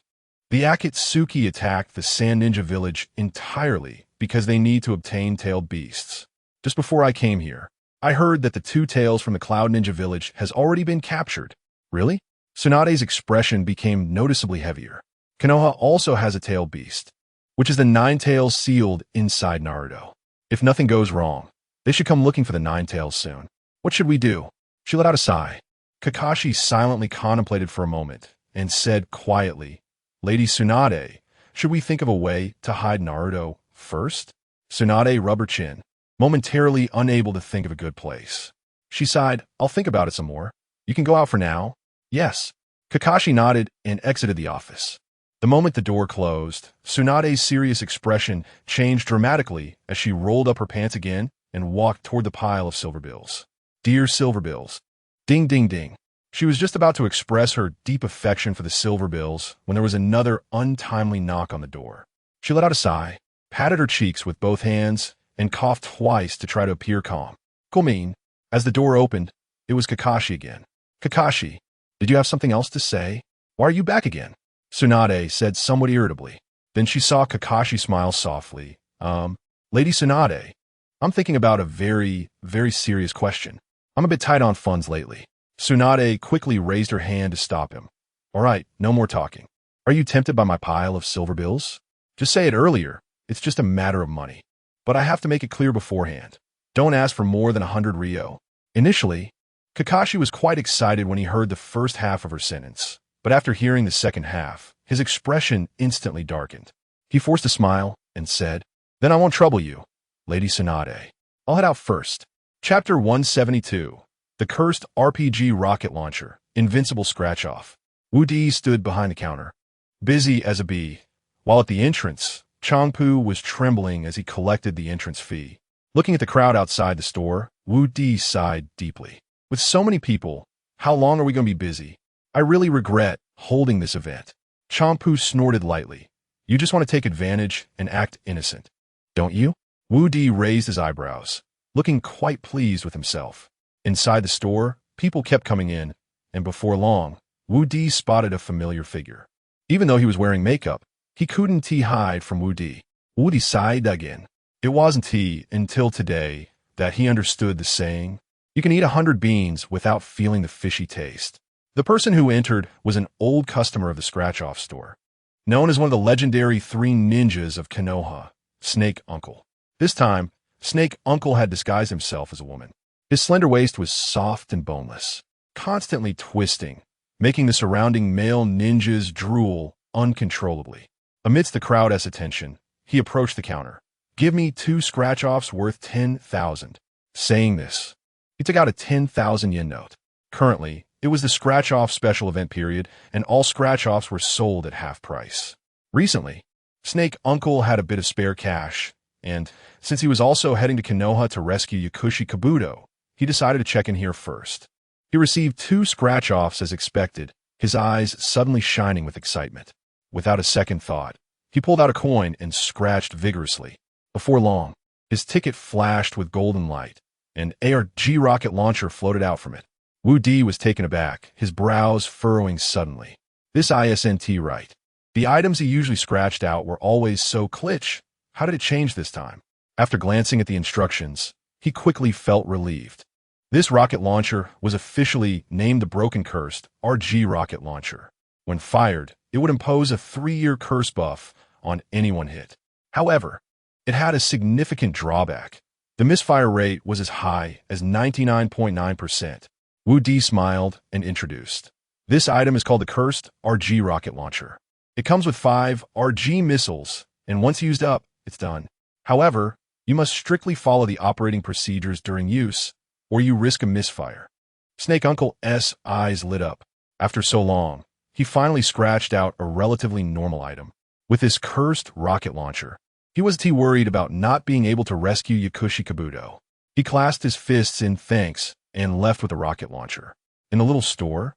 The Akatsuki attacked the Sand Ninja village entirely because they need to obtain tailed beasts. Just before I came here, I heard that the two tails from the Cloud Ninja village has already been captured. Really? Tsunade's expression became noticeably heavier. Konoha also has a tailed beast, which is the nine tails sealed inside Naruto. If nothing goes wrong, they should come looking for the nine tails soon. What should we do? She let out a sigh. Kakashi silently contemplated for a moment and said quietly, Lady Tsunade, should we think of a way to hide Naruto first? Tsunade rubbed her chin, momentarily unable to think of a good place. She sighed, I'll think about it some more. You can go out for now. Yes. Kakashi nodded and exited the office. The moment the door closed, Tsunade's serious expression changed dramatically as she rolled up her pants again and walked toward the pile of silver bills. Dear silver bills. Ding, ding, ding. She was just about to express her deep affection for the silver bills when there was another untimely knock on the door. She let out a sigh, patted her cheeks with both hands, and coughed twice to try to appear calm. Komin. As the door opened, it was Kakashi again. Kakashi, did you have something else to say? Why are you back again? Tsunade said somewhat irritably. Then she saw Kakashi smile softly. Lady Tsunade, I'm thinking about a very, very serious question. I'm a bit tight on funds lately. Tsunade quickly raised her hand to stop him. All right, no more talking. Are you tempted by my pile of silver bills? Just say it earlier. It's just a matter of money. But I have to make it clear beforehand. Don't ask for more than 100 Ryo. Initially, Kakashi was quite excited when he heard the first half of her sentence. But after hearing the second half, his expression instantly darkened. He forced a smile and said, Then I won't trouble you, Lady Tsunade. I'll head out first. Chapter 172. The Cursed RPG Rocket Launcher, Invincible Scratch-Off. Wu Di stood behind the counter, busy as a bee, while at the entrance, Changpu was trembling as he collected the entrance fee. Looking at the crowd outside the store, Wu Di sighed deeply. With so many people, how long are we going to be busy? I really regret holding this event. Changpu snorted lightly. You just want to take advantage and act innocent, don't you? Wu Di raised his eyebrows, looking quite pleased with himself. Inside the store, people kept coming in, and before long, Wu Di spotted a familiar figure. Even though he was wearing makeup, he couldn't hide from Wu Di. Wu Di sighed again. It wasn't until today that he understood the saying, you can eat 100 beans without feeling the fishy taste. The person who entered was an old customer of the scratch-off store, known as one of the legendary 3 ninjas of Konoha, Snake Uncle. This time, Snake Uncle had disguised himself as a woman. His slender waist was soft and boneless, constantly twisting, making the surrounding male ninjas drool uncontrollably. Amidst the crowd's attention, he approached the counter. Give me 2 scratch-offs worth 10,000. Saying this, he took out a 10,000 yen note. Currently, it was the scratch-off special event period, and all scratch-offs were sold at half price. Recently, Snake Uncle had a bit of spare cash, and since he was also heading to Konoha to rescue Yakushi Kabuto, he decided to check in here first. He received 2 scratch-offs as expected, his eyes suddenly shining with excitement. Without a second thought, he pulled out a coin and scratched vigorously. Before long, his ticket flashed with golden light. An ARG rocket launcher floated out from it. Wu Di was taken aback, his brows furrowing suddenly. This isn't right. The items he usually scratched out were always so glitch. How did it change this time? After glancing at the instructions, he quickly felt relieved. This rocket launcher was officially named the Broken Cursed RG Rocket Launcher. When fired, it would impose a 3-year curse buff on anyone hit. However, it had a significant drawback. The misfire rate was as high as 99.9%. Wu Di smiled and introduced. This item is called the Cursed RG Rocket Launcher. It comes with 5 RG missiles, and once used up, it's done. However, you must strictly follow the operating procedures during use, or you risk a misfire. Snake Uncle's eyes lit up. After so long, he finally scratched out a relatively normal item. With his cursed rocket launcher, he wasn't worried about not being able to rescue Yakushi Kabuto. He clasped his fists in thanks and left with the rocket launcher. In the little store,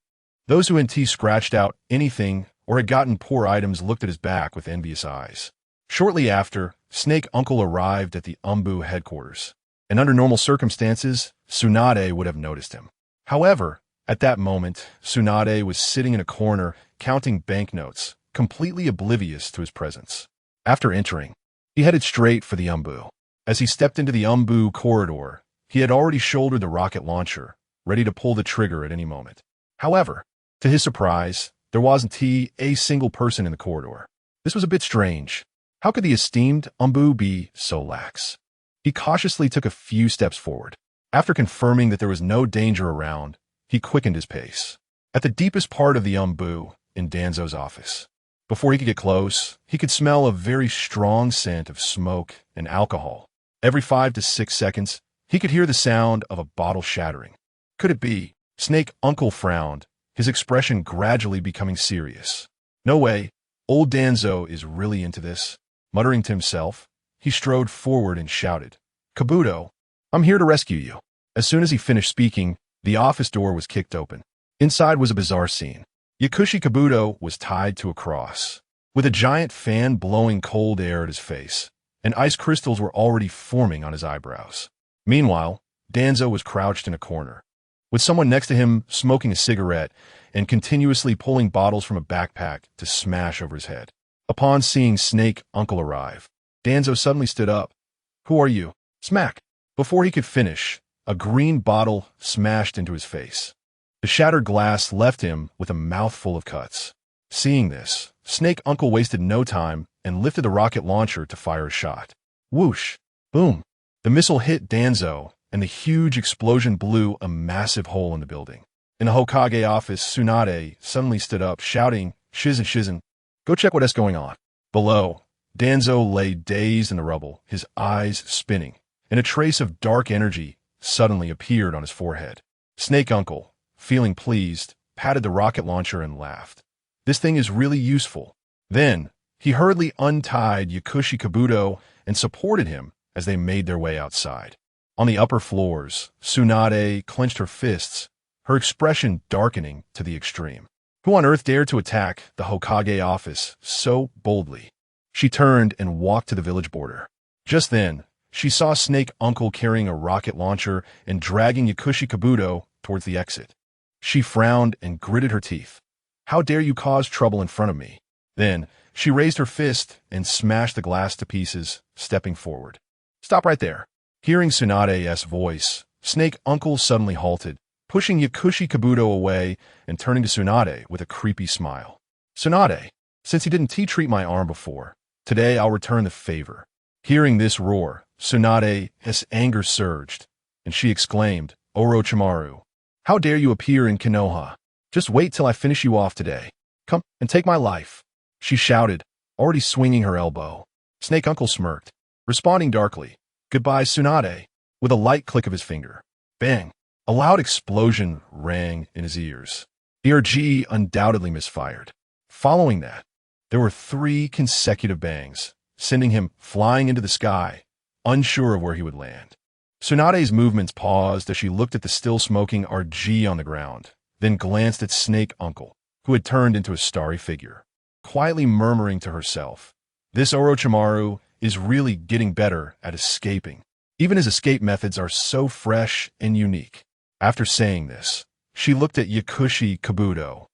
those who hadn't scratched out anything or had gotten poor items looked at his back with envious eyes. Shortly after, Snake Uncle arrived at the Umbu headquarters, and under normal circumstances, Tsunade would have noticed him. However, at that moment, Tsunade was sitting in a corner counting banknotes, completely oblivious to his presence. After entering, he headed straight for the Umbu. As he stepped into the Umbu corridor, he had already shouldered the rocket launcher, ready to pull the trigger at any moment. However, to his surprise, there wasn't a single person in the corridor. This was a bit strange. How could the esteemed Umbu be so lax? He cautiously took a few steps forward. After confirming that there was no danger around, he quickened his pace. At the deepest part of the Umbu, in Danzo's office. Before he could get close, he could smell a very strong scent of smoke and alcohol. Every 5 to 6 seconds, he could hear the sound of a bottle shattering. Could it be? Snake Uncle frowned, his expression gradually becoming serious. No way, old Danzo is really into this. Muttering to himself, he strode forward and shouted, Kabuto, I'm here to rescue you. As soon as he finished speaking, the office door was kicked open. Inside was a bizarre scene. Yakushi Kabuto was tied to a cross, with a giant fan blowing cold air at his face, and ice crystals were already forming on his eyebrows. Meanwhile, Danzo was crouched in a corner, with someone next to him smoking a cigarette and continuously pulling bottles from a backpack to smash over his head. Upon seeing Snake Uncle arrive, Danzo suddenly stood up. "Who are you?" Smack! Before he could finish, a green bottle smashed into his face. The shattered glass left him with a mouthful of cuts. Seeing this, Snake Uncle wasted no time and lifted the rocket launcher to fire a shot. Whoosh! Boom! The missile hit Danzo, and the huge explosion blew a massive hole in the building. In the Hokage office, Tsunade suddenly stood up, shouting, Shizen, go check what's going on." Below, Danzo lay dazed in the rubble, his eyes spinning, and a trace of dark energy suddenly appeared on his forehead. Snake Uncle, feeling pleased, patted the rocket launcher and laughed. "This thing is really useful." Then, he hurriedly untied Yakushi Kabuto and supported him as they made their way outside. On the upper floors, Tsunade clenched her fists, her expression darkening to the extreme. Who on earth dared to attack the Hokage office so boldly? She turned and walked to the village border. Just then, she saw Snake Uncle carrying a rocket launcher and dragging Yakushi Kabuto towards the exit. She frowned and gritted her teeth. "How dare you cause trouble in front of me?" Then, she raised her fist and smashed the glass to pieces, stepping forward. "Stop right there." Hearing Tsunade's voice, Snake Uncle suddenly halted, pushing Yakushi Kabuto away and turning to Tsunade with a creepy smile. "Tsunade, since you didn't treat my arm before, today I'll return the favor." Hearing this roar, Tsunade's anger surged, and she exclaimed, "Orochimaru, how dare you appear in Konoha? Just wait till I finish you off today. Come and take my life," she shouted, already swinging her elbow. Snake Uncle smirked, responding darkly, "Goodbye, Tsunade," with a light click of his finger. Bang! A loud explosion rang in his ears. ERG undoubtedly misfired. Following that, there were 3 consecutive bangs, sending him flying into the sky, unsure of where he would land. Tsunade's movements paused as she looked at the still smoking RG on the ground, then glanced at Snake Uncle, who had turned into a starry figure, quietly murmuring to herself, "This Orochimaru is really getting better at escaping. Even his escape methods are so fresh and unique." After saying this, she looked at Yakushi Kabuto,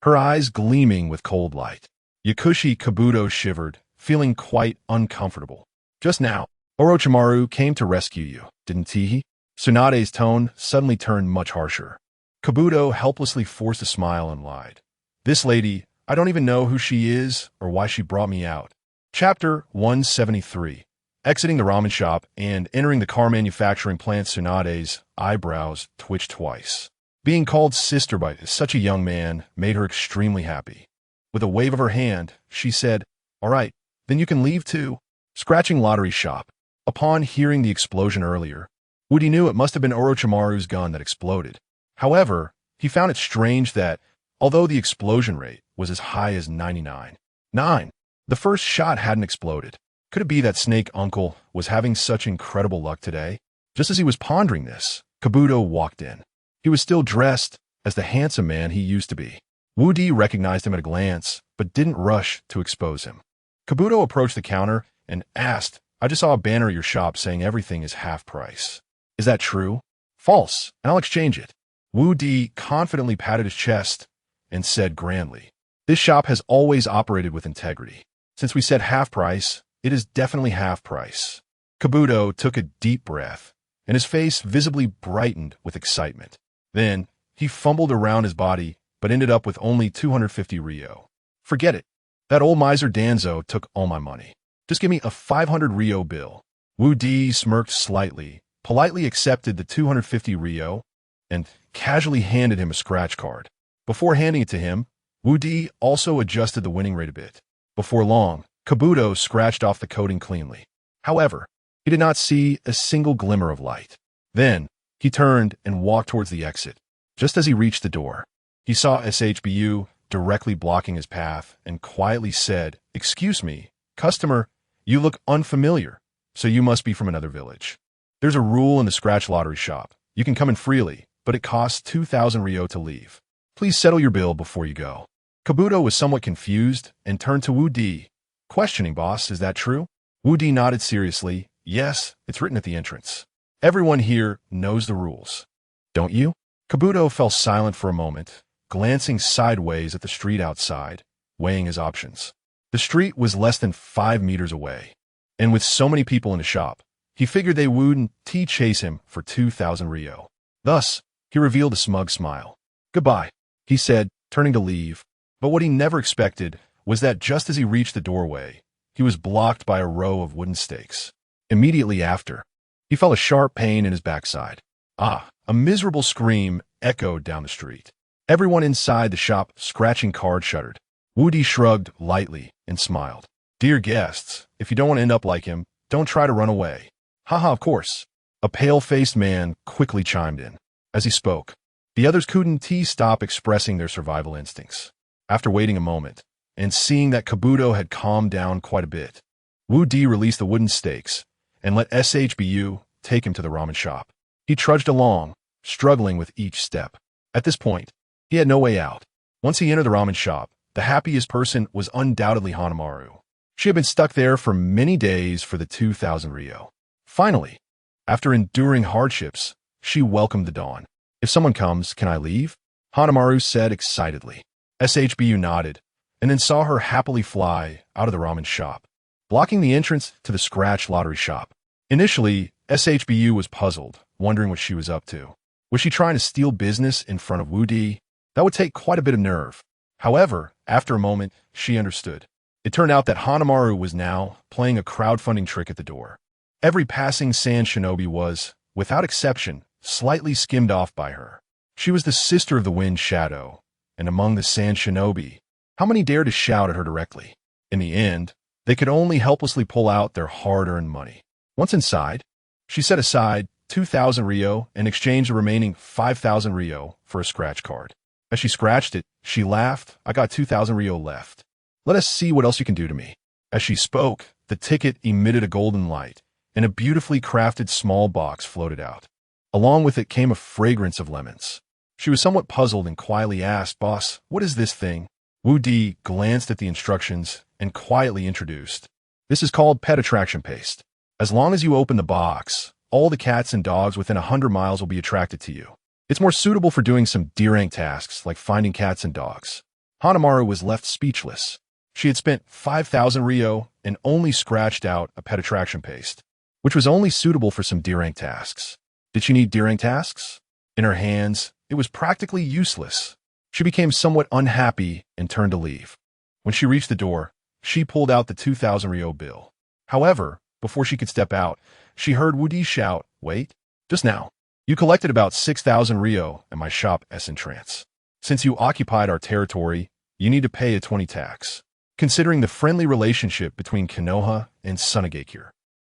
her eyes gleaming with cold light. Yakushi Kabuto shivered, feeling quite uncomfortable. "Just now, Orochimaru came to rescue you, didn't he?" Tsunade's tone suddenly turned much harsher. Kabuto helplessly forced a smile and lied. "This lady, I don't even know who she is or why she brought me out." Chapter 173. Exiting the ramen shop and entering the car manufacturing plant, Tsunade's eyebrows twitched twice. Being called sister by such a young man made her extremely happy. With a wave of her hand, she said, "All right, then you can leave too." Scratching lottery shop. Upon hearing the explosion earlier, Woody knew it must have been Orochimaru's gun that exploded. However, he found it strange that, although the explosion rate was as high as 99.9, the first shot hadn't exploded. Could it be that Snake Uncle was having such incredible luck today? Just as he was pondering this, Kabuto walked in. He was still dressed as the handsome man he used to be. Woody recognized him at a glance, but didn't rush to expose him. Kabuto approached the counter and asked, "I just saw a banner at your shop saying everything is half price. Is that true?" "False, and I'll exchange it." Woody confidently patted his chest and said grandly, "This shop has always operated with integrity. Since we said half price, it is definitely half price." Kabuto took a deep breath, and his face visibly brightened with excitement. Then, he fumbled around his body, but ended up with only 250 Ryo. "Forget it. That old miser Danzo took all my money. Just give me a 500 Ryo bill." Wu Di smirked slightly, politely accepted the 250 Ryo, and casually handed him a scratch card. Before handing it to him, Wu Di also adjusted the winning rate a bit. Before long, Kabuto scratched off the coating cleanly. However, he did not see a single glimmer of light. Then, he turned and walked towards the exit. Just as he reached the door, he saw SHBU directly blocking his path and quietly said, "Excuse me, customer, you look unfamiliar, so you must be from another village. There's a rule in the scratch lottery shop. You can come in freely, but it costs 2,000 Ryo to leave." Please settle your bill before you go. Kabuto was somewhat confused and turned to Wu Di, questioning, boss, is that true? Wu Di nodded seriously. Yes, it's written at the entrance. Everyone here knows the rules. Don't you? Kabuto fell silent for a moment, glancing sideways at the street outside, weighing his options. The street was less than 5 meters away, and with so many people in the shop, he figured they wouldn't chase him for 2,000 Rio. Thus, he revealed a smug smile. Goodbye, he said, turning to leave. But what he never expected was that just as he reached the doorway, he was blocked by a row of wooden stakes. Immediately after, he felt a sharp pain in his backside. A miserable scream echoed down the street. Everyone inside the shop, scratching cards, shuddered. Wu Di shrugged lightly and smiled. Dear guests, if you don't want to end up like him, don't try to run away. Haha, of course. A pale-faced man quickly chimed in. As he spoke, the others couldn't stop expressing their survival instincts. After waiting a moment, and seeing that Kabuto had calmed down quite a bit, Wu Di released the wooden stakes and let SHBU take him to the ramen shop. He trudged along, struggling with each step. At this point, he had no way out. Once he entered the ramen shop, the happiest person was undoubtedly Hanamaru. She had been stuck there for many days for the 2,000 Rio. Finally, after enduring hardships, she welcomed the dawn. If someone comes, can I leave? Hanamaru said excitedly. SHBU nodded, and then saw her happily fly out of the ramen shop, blocking the entrance to the scratch lottery shop. Initially, SHBU was puzzled, wondering what she was up to. Was she trying to steal business in front of Wu Di? That would take quite a bit of nerve. However, after a moment, she understood. It turned out that Hanamaru was now playing a crowdfunding trick at the door. Every passing sand shinobi was, without exception, slightly skimmed off by her. She was the sister of the wind shadow, and among the sand shinobi, how many dared to shout at her directly? In the end, they could only helplessly pull out their hard-earned money. Once inside, she set aside 2,000 Rio and exchanged the remaining 5,000 Rio for a scratch card. As she scratched it, she laughed. I got 2,000 Rio left. Let us see what else you can do to me. As she spoke, the ticket emitted a golden light, and a beautifully crafted small box floated out. Along with it came a fragrance of lemons. She was somewhat puzzled and quietly asked, Boss, what is this thing? Wu Di glanced at the instructions and quietly introduced. This is called pet attraction paste. As long as you open the box, all the cats and dogs within 100 miles will be attracted to you. It's more suitable for doing some D-rank tasks like finding cats and dogs. Hanamaru was left speechless. She had spent 5,000 Rio and only scratched out a pet attraction paste, which was only suitable for some D-rank tasks. Did she need D-rank tasks? In her hands, it was practically useless. She became somewhat unhappy and turned to leave. When she reached the door, she pulled out the 2,000 Rio bill. However, before she could step out, she heard Wu Di shout, Wait, just now. You collected about 6,000 Rio at my shop entrance. Since you occupied our territory, you need to pay a 20 tax. Considering the friendly relationship between Konoha and Sunagakure,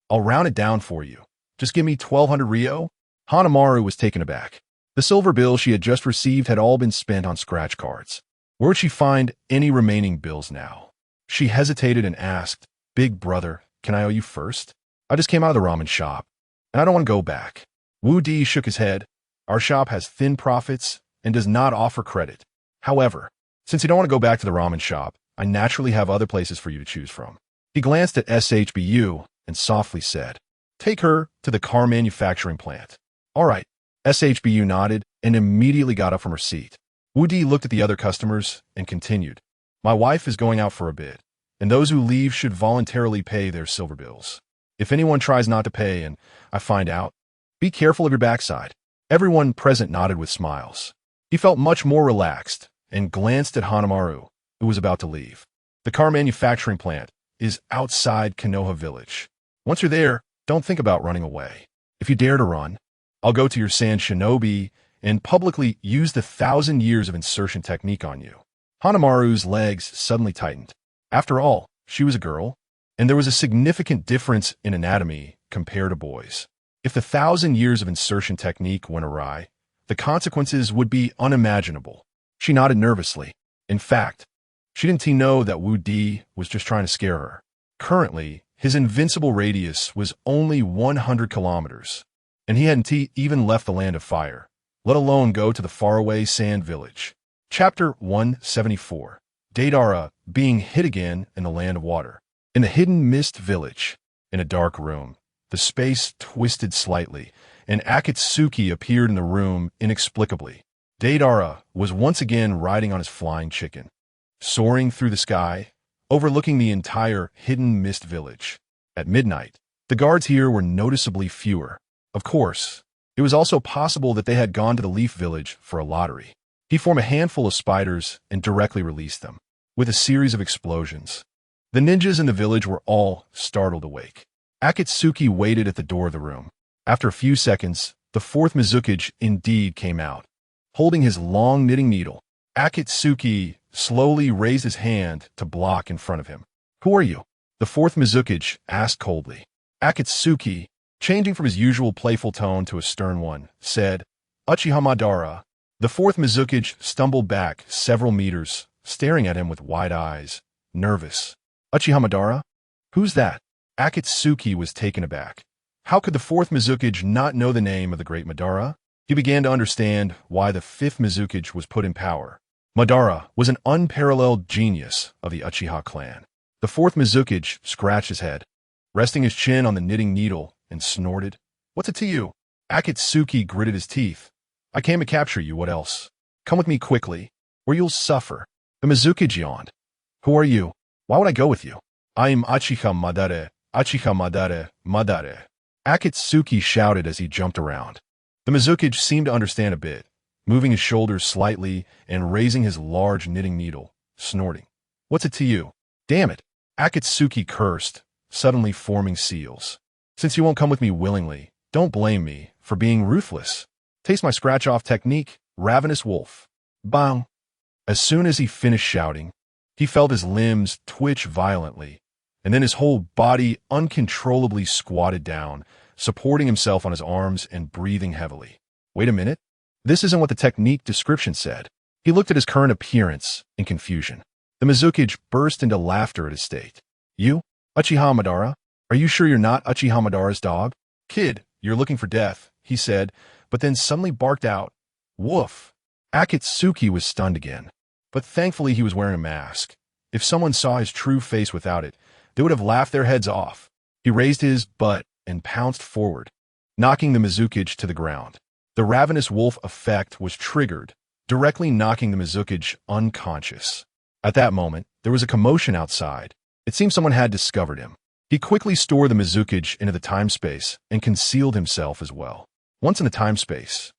I'll round it down for you. Just give me 1,200 Rio? Hanamaru was taken aback. The silver bill she had just received had all been spent on scratch cards. Where would she find any remaining bills now? She hesitated and asked, Big brother, can I owe you first? I just came out of the ramen shop, and I don't want to go back. Wu Di shook his head. Our shop has thin profits and does not offer credit. However, since you don't want to go back to the ramen shop, I naturally have other places for you to choose from. He glanced at SHBU and softly said, Take her to the car manufacturing plant. All right. SHBU nodded and immediately got up from her seat. Wu Di looked at the other customers and continued, My wife is going out for a bit, and those who leave should voluntarily pay their silver bills. If anyone tries not to pay and I find out, be careful of your backside. Everyone present nodded with smiles. He felt much more relaxed and glanced at Hanamaru, who was about to leave. The car manufacturing plant is outside Konoha village. Once you're there, don't think about running away. If you dare to run, I'll go to your sand shinobi and publicly use the 1,000 years of insertion technique on you. Hanamaru's legs suddenly tightened. After all, she was a girl, and there was a significant difference in anatomy compared to boys. If the 1,000 years of insertion technique went awry, the consequences would be unimaginable. She nodded nervously. In fact, she didn't know that Wu Di was just trying to scare her. Currently, his invincible radius was only 100 kilometers, and he hadn't even left the land of fire, let alone go to the faraway sand village. Chapter 174. Deidara being hit again in the land of water. In the hidden mist village, in a dark room, the space twisted slightly, and Akatsuki appeared in the room inexplicably. Deidara was once again riding on his flying chicken, soaring through the sky, overlooking the entire hidden mist village. At midnight, the guards here were noticeably fewer. Of course, it was also possible that they had gone to the Leaf Village for a lottery. He formed a handful of spiders and directly released them, with a series of explosions. The ninjas in the village were all startled awake. Akatsuki waited at the door of the room. After a few seconds, the fourth Mizukage indeed came out. Holding his long knitting needle, Akatsuki slowly raised his hand to block in front of him. "Who are you?" the fourth Mizukage asked coldly. Akatsuki, changing from his usual playful tone to a stern one, said, "Uchiha Madara." The fourth Mizukage stumbled back several meters, staring at him with wide eyes, nervous. "Uchiha Madara? Who's that?" Akatsuki was taken aback. How could the fourth Mizukage not know the name of the great Madara? He began to understand why the fifth Mizukage was put in power. Madara was an unparalleled genius of the Uchiha clan. The fourth Mizukage scratched his head, resting his chin on the knitting needle, and snorted. "What's it to you?" Akatsuki gritted his teeth. "I came to capture you, what else? Come with me quickly, or you'll suffer." The Mizukage yawned. "Who are you? Why would I go with you?" "I am Uchiha Madara, Uchiha Madara, Madara." Akatsuki shouted as he jumped around. The Mizukage seemed to understand a bit, moving his shoulders slightly and raising his large knitting needle, snorting. "What's it to you?" "Damn it!" Akatsuki cursed, suddenly forming seals. "Since you won't come with me willingly, don't blame me for being ruthless. Taste my scratch-off technique, ravenous wolf." Bang! As soon as he finished shouting, he felt his limbs twitch violently, and then his whole body uncontrollably squatted down, supporting himself on his arms and breathing heavily. Wait a minute. This isn't what the technique description said. He looked at his current appearance in confusion. The Mizukage burst into laughter at his state. "You? Uchiha Madara? Are you sure you're not Uchiha Madara's dog?" "Kid, you're looking for death," he said, but then suddenly barked out, "Woof!" Akatsuki was stunned again, but thankfully he was wearing a mask. If someone saw his true face without it, they would have laughed their heads off. He raised his butt and pounced forward, knocking the Mizukage to the ground. The ravenous wolf effect was triggered, directly knocking the Mizukage unconscious. At that moment, there was a commotion outside. It seemed someone had discovered him. He quickly stored the Mizukage into the time-space and concealed himself as well. Once in the time-space,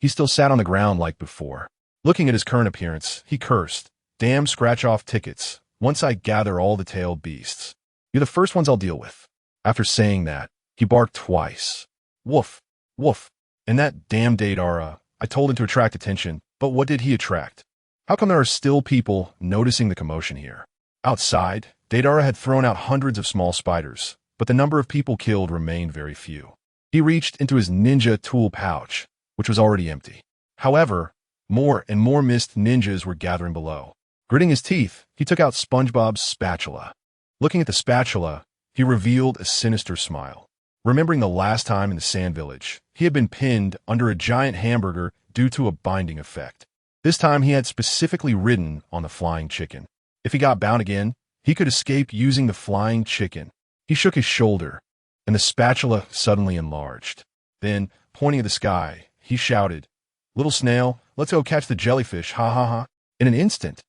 he still sat on the ground like before. Looking at his current appearance, he cursed, "Damn scratch-off tickets. Once I gather all the tailed beasts, you're the first ones I'll deal with." After saying that, he barked twice. "Woof, woof." And that damn Deidara, I told him to attract attention, but what did he attract? How come there are still people noticing the commotion here? Outside, Deidara had thrown out hundreds of small spiders, but the number of people killed remained very few. He reached into his ninja tool pouch, which was already empty. However, more and more mist ninjas were gathering below. Gritting his teeth, he took out SpongeBob's spatula. Looking at the spatula, he revealed a sinister smile. Remembering the last time in the Sand Village, he had been pinned under a giant hamburger due to a binding effect. This time he had specifically ridden on the flying chicken. If he got bound again, he could escape using the flying chicken. He shook his shoulder, and the spatula suddenly enlarged. Then, pointing at the sky, he shouted, "Little snail, let's go catch the jellyfish, ha ha ha." In an instant,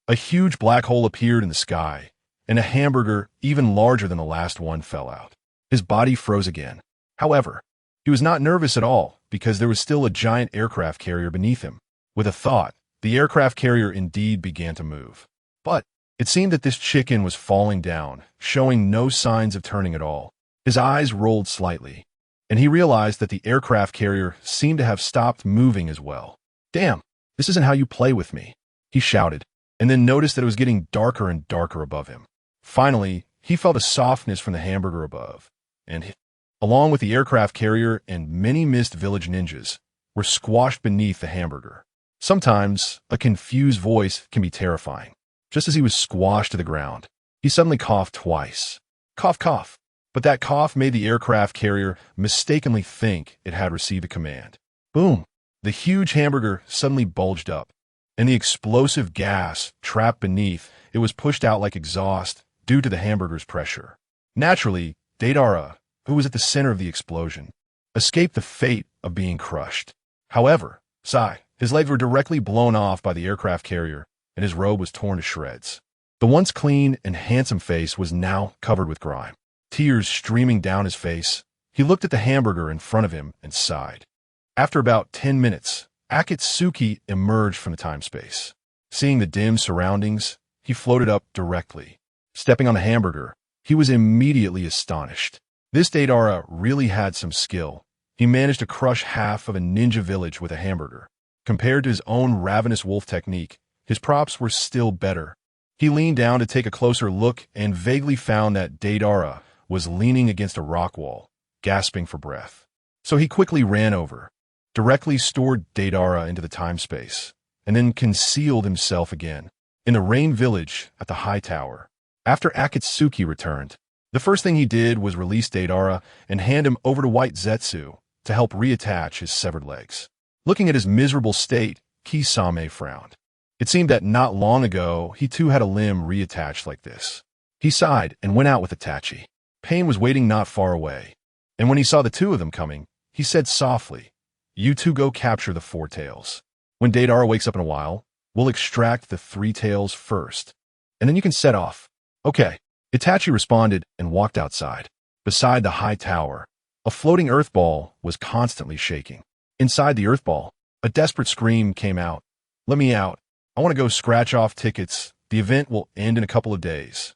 a huge black hole appeared in the sky, and a hamburger even larger than the last one fell out. His body froze again. However, he was not nervous at all because there was still a giant aircraft carrier beneath him. With a thought, the aircraft carrier indeed began to move. But it seemed that this chicken was falling down, showing no signs of turning at all. His eyes rolled slightly, and he realized that the aircraft carrier seemed to have stopped moving as well. "Damn, this isn't how you play with me," he shouted, and then noticed that it was getting darker and darker above him. Finally, he felt a softness from the hamburger above, and along with the aircraft carrier and many mist village ninjas, were squashed beneath the hamburger. Sometimes, a confused voice can be terrifying. Just as he was squashed to the ground, he suddenly coughed twice. Cough, cough. But that cough made the aircraft carrier mistakenly think it had received a command. Boom! The huge hamburger suddenly bulged up, and the explosive gas trapped beneath it was pushed out like exhaust due to the hamburger's pressure. Naturally, Deidara, who was at the center of the explosion, escaped the fate of being crushed. However, his legs were directly blown off by the aircraft carrier, and his robe was torn to shreds. The once clean and handsome face was now covered with grime. Tears streaming down his face, he looked at the hamburger in front of him and sighed. After about 10 minutes, Akatsuki emerged from the time-space. Seeing the dim surroundings, he floated up directly. Stepping on the hamburger, he was immediately astonished. This Deidara really had some skill. He managed to crush half of a ninja village with a hamburger. Compared to his own ravenous wolf technique, his props were still better. He leaned down to take a closer look and vaguely found that Deidara was leaning against a rock wall, gasping for breath. So he quickly ran over, directly stored Deidara into the time-space, and then concealed himself again in the Rain Village at the High Tower. After Akatsuki returned, the first thing he did was release Deidara and hand him over to White Zetsu to help reattach his severed legs. Looking at his miserable state, Kisame frowned. It seemed that not long ago, he too had a limb reattached like this. He sighed and went out with Itachi. Pain was waiting not far away, and when he saw the two of them coming, he said softly, "You two go capture the 4 tails. When Deidara wakes up in a while, we'll extract the 3 tails first, and then you can set off." "Okay." Itachi responded and walked outside. Beside the high tower, a floating earth ball was constantly shaking. Inside the earth ball, a desperate scream came out. "Let me out. I want to go scratch off tickets. The event will end in a couple of days."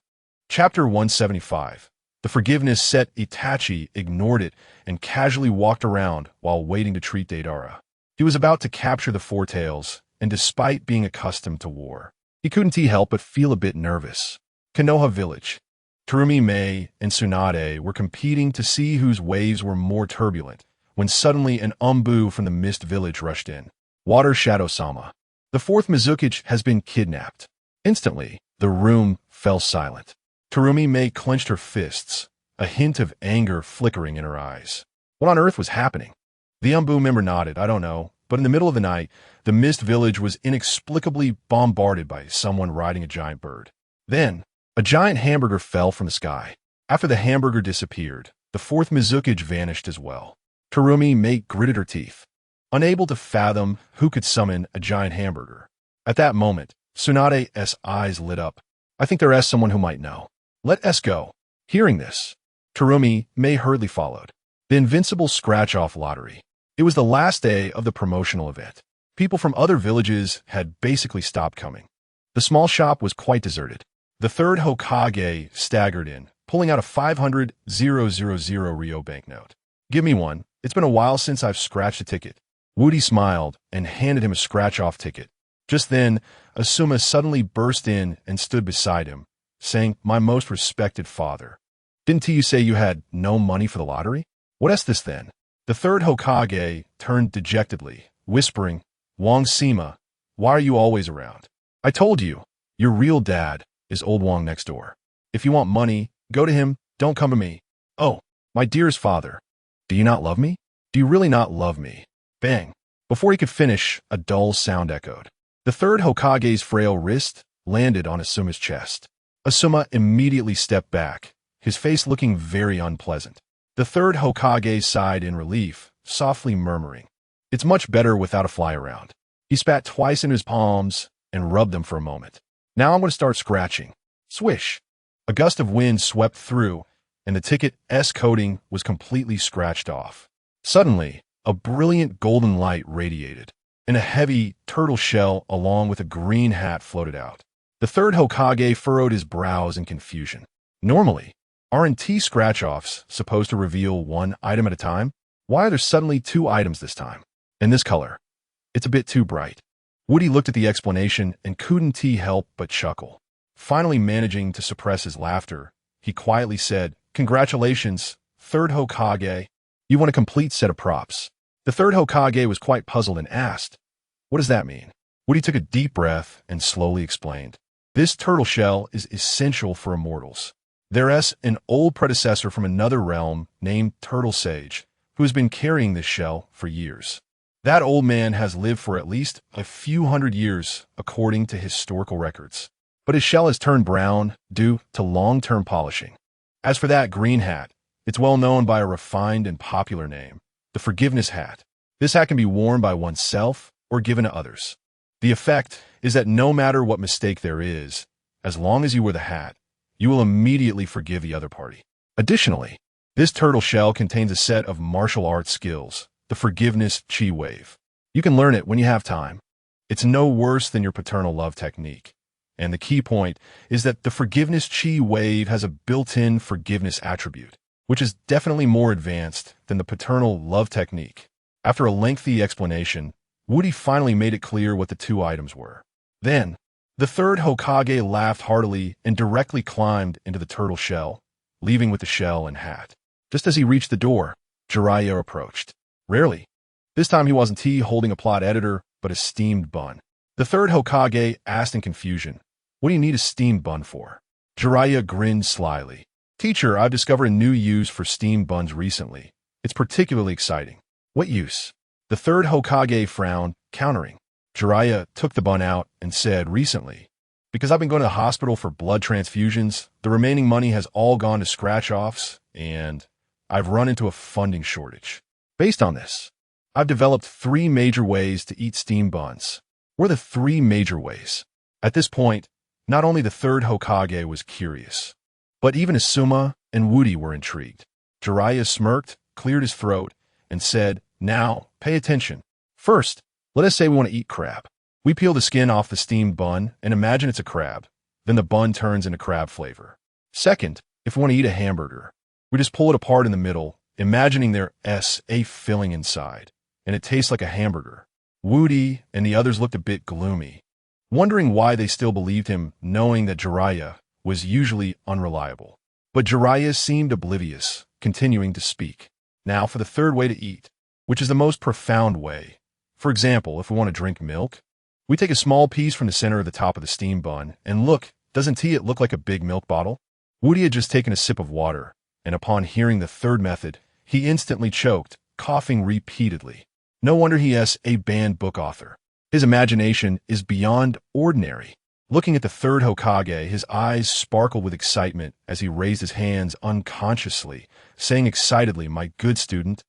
Chapter 175. The forgiveness set. Itachi ignored it and casually walked around while waiting to treat Deidara. He was about to capture the 4 tails, and despite being accustomed to war, he couldn't help but feel a bit nervous. Konoha Village. Naruto.My and Tsunade were competing to see whose waves were more turbulent, when suddenly an umbu from the Mist Village rushed in. "Water Shadow-sama. The 4th Mizukage has been kidnapped." Instantly, the room fell silent. Naruto.My clenched her fists, a hint of anger flickering in her eyes. What on earth was happening? The umbu member nodded. "I don't know, but in the middle of the night, the Mist Village was inexplicably bombarded by someone riding a giant bird. Then, a giant hamburger fell from the sky. After the hamburger disappeared, the 4th Mizukage vanished as well." Naruto.My gritted her teeth, unable to fathom who could summon a giant hamburger. At that moment, Tsunade's eyes lit up. "I think there is someone who might know. Let us go." Hearing this, Naruto.My hurriedly followed. The Invincible Scratch-Off Lottery. It was the last day of the promotional event. People from other villages had basically stopped coming. The small shop was quite deserted. The 3rd Hokage staggered in, pulling out a 500,000 Ryo banknote. "Give me one. It's been a while since I've scratched a ticket." Woody smiled and handed him a scratch-off ticket. Just then, Asuma suddenly burst in and stood beside him, saying, "My most respected father. Didn't you say you had no money for the lottery? What is this then?" The 3rd Hokage turned dejectedly, whispering, "Wang Sima, why are you always around? I told you, your real dad is old Wang next door. If you want money, go to him, don't come to me." "Oh, my dearest father, do you not love me? Do you really not love me?" Bang! Before he could finish, a dull sound echoed. The 3rd Hokage's frail wrist landed on Asuma's chest. Asuma immediately stepped back, his face looking very unpleasant. The 3rd Hokage sighed in relief, softly murmuring, "It's much better without a fly around." He spat twice in his palms and rubbed them for a moment. "Now I'm going to start scratching." Swish! A gust of wind swept through, and the ticket's coating was completely scratched off. Suddenly, a brilliant golden light radiated, and a heavy turtle shell along with a green hat floated out. The 3rd Hokage furrowed his brows in confusion. Normally, aren't scratch-offs supposed to reveal 1 item at a time? Why are there suddenly 2 items this time? And this color? It's a bit too bright. Woody looked at the explanation and couldn't help but chuckle. Finally managing to suppress his laughter, he quietly said, "Congratulations, 3rd Hokage. You won a complete set of props." The 3rd Hokage was quite puzzled and asked, "What does that mean?" Woody took a deep breath and slowly explained, "This turtle shell is essential for immortals. There's an old predecessor from another realm named Turtle Sage, who has been carrying this shell for years. That old man has lived for at least a few hundred years, according to historical records. But his shell has turned brown due to long-term polishing. As for that green hat, it's well known by a refined and popular name, the forgiveness hat. This hat can be worn by oneself or given to others. The effect is that no matter what mistake there is, as long as you wear the hat, you will immediately forgive the other party. Additionally, this turtle shell contains a set of martial arts skills, the forgiveness chi wave. You can learn it when you have time. It's no worse than your paternal love technique. And the key point is that the forgiveness chi wave has a built-in forgiveness attribute, which is definitely more advanced than the paternal love technique. After a lengthy explanation, Woody finally made it clear what the two items were. Then, the third Hokage laughed heartily and directly climbed into the turtle shell, leaving with the shell and hat. Just as he reached the door, Jiraiya approached. Rarely. This time he wasn't holding a plot editor, but a steamed bun. The third Hokage asked in confusion, "What do you need a steamed bun for?" Jiraiya grinned slyly. "Teacher, I've discovered a new use for steamed buns recently. It's particularly exciting." "What use?" The third Hokage frowned, countering. Jiraiya took the bun out and said, "Recently, because I've been going to the hospital for blood transfusions, the remaining money has all gone to scratch-offs, and I've run into a funding shortage. Based on this, I've developed 3 major ways to eat steamed buns." What are the 3 major ways? At this point, not only the third Hokage was curious, but even Asuma and Woody were intrigued. Jiraiya smirked, cleared his throat, and said, "Now, pay attention. First, let us say we want to eat crab. We peel the skin off the steamed bun and imagine it's a crab. Then the bun turns into crab flavor. Second, if we want to eat a hamburger, we just pull it apart in the middle, imagining there's a filling inside, and it tastes like a hamburger." Woody and the others looked a bit gloomy, wondering why they still believed him, knowing that Jiraiya was usually unreliable. But Jiraiya seemed oblivious, continuing to speak. Now for the third way to eat, which is the most profound way. For example, if we want to drink milk, we take a small piece from the center of the top of the steam bun, and look, doesn't it look like a big milk bottle? Woody had just taken a sip of water, and upon hearing the third method, he instantly choked, coughing repeatedly. No wonder he is a banned book author. His imagination is beyond ordinary. Looking at the third Hokage, his eyes sparkled with excitement as he raised his hands unconsciously, saying excitedly, "My good student,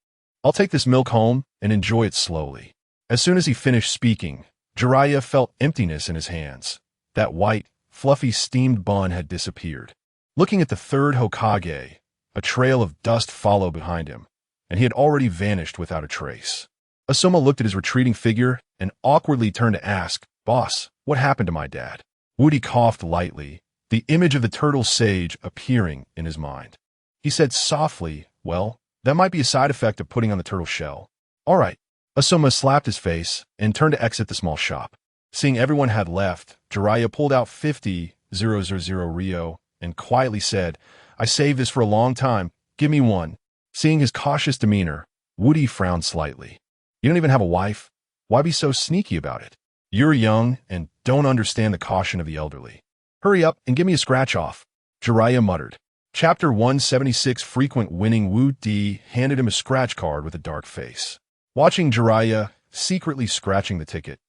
I'll take this milk home and enjoy it slowly." As soon as he finished speaking, Jiraiya felt emptiness in his hands. That white, fluffy steamed bun had disappeared. Looking at the third Hokage, a trail of dust followed behind him, and he had already vanished without a trace. Asuma looked at his retreating figure and awkwardly turned to ask, "Boss, what happened to my dad?" Woody coughed lightly, the image of the turtle sage appearing in his mind. He said softly, "Well, that might be a side effect of putting on the turtle shell." "All right." Asuma slapped his face and turned to exit the small shop. Seeing everyone had left, Jiraiya pulled out 50,000 Rio and quietly said, "I saved this for a long time. Give me one." Seeing his cautious demeanor, Woody frowned slightly. "You don't even have a wife? Why be so sneaky about it? You're young and don't understand the caution of the elderly. Hurry up and give me a scratch-off." Jiraiya muttered. Chapter 176 Frequent Winning. Woody handed him a scratch card with a dark face. Watching Jiraiya secretly scratching the ticket,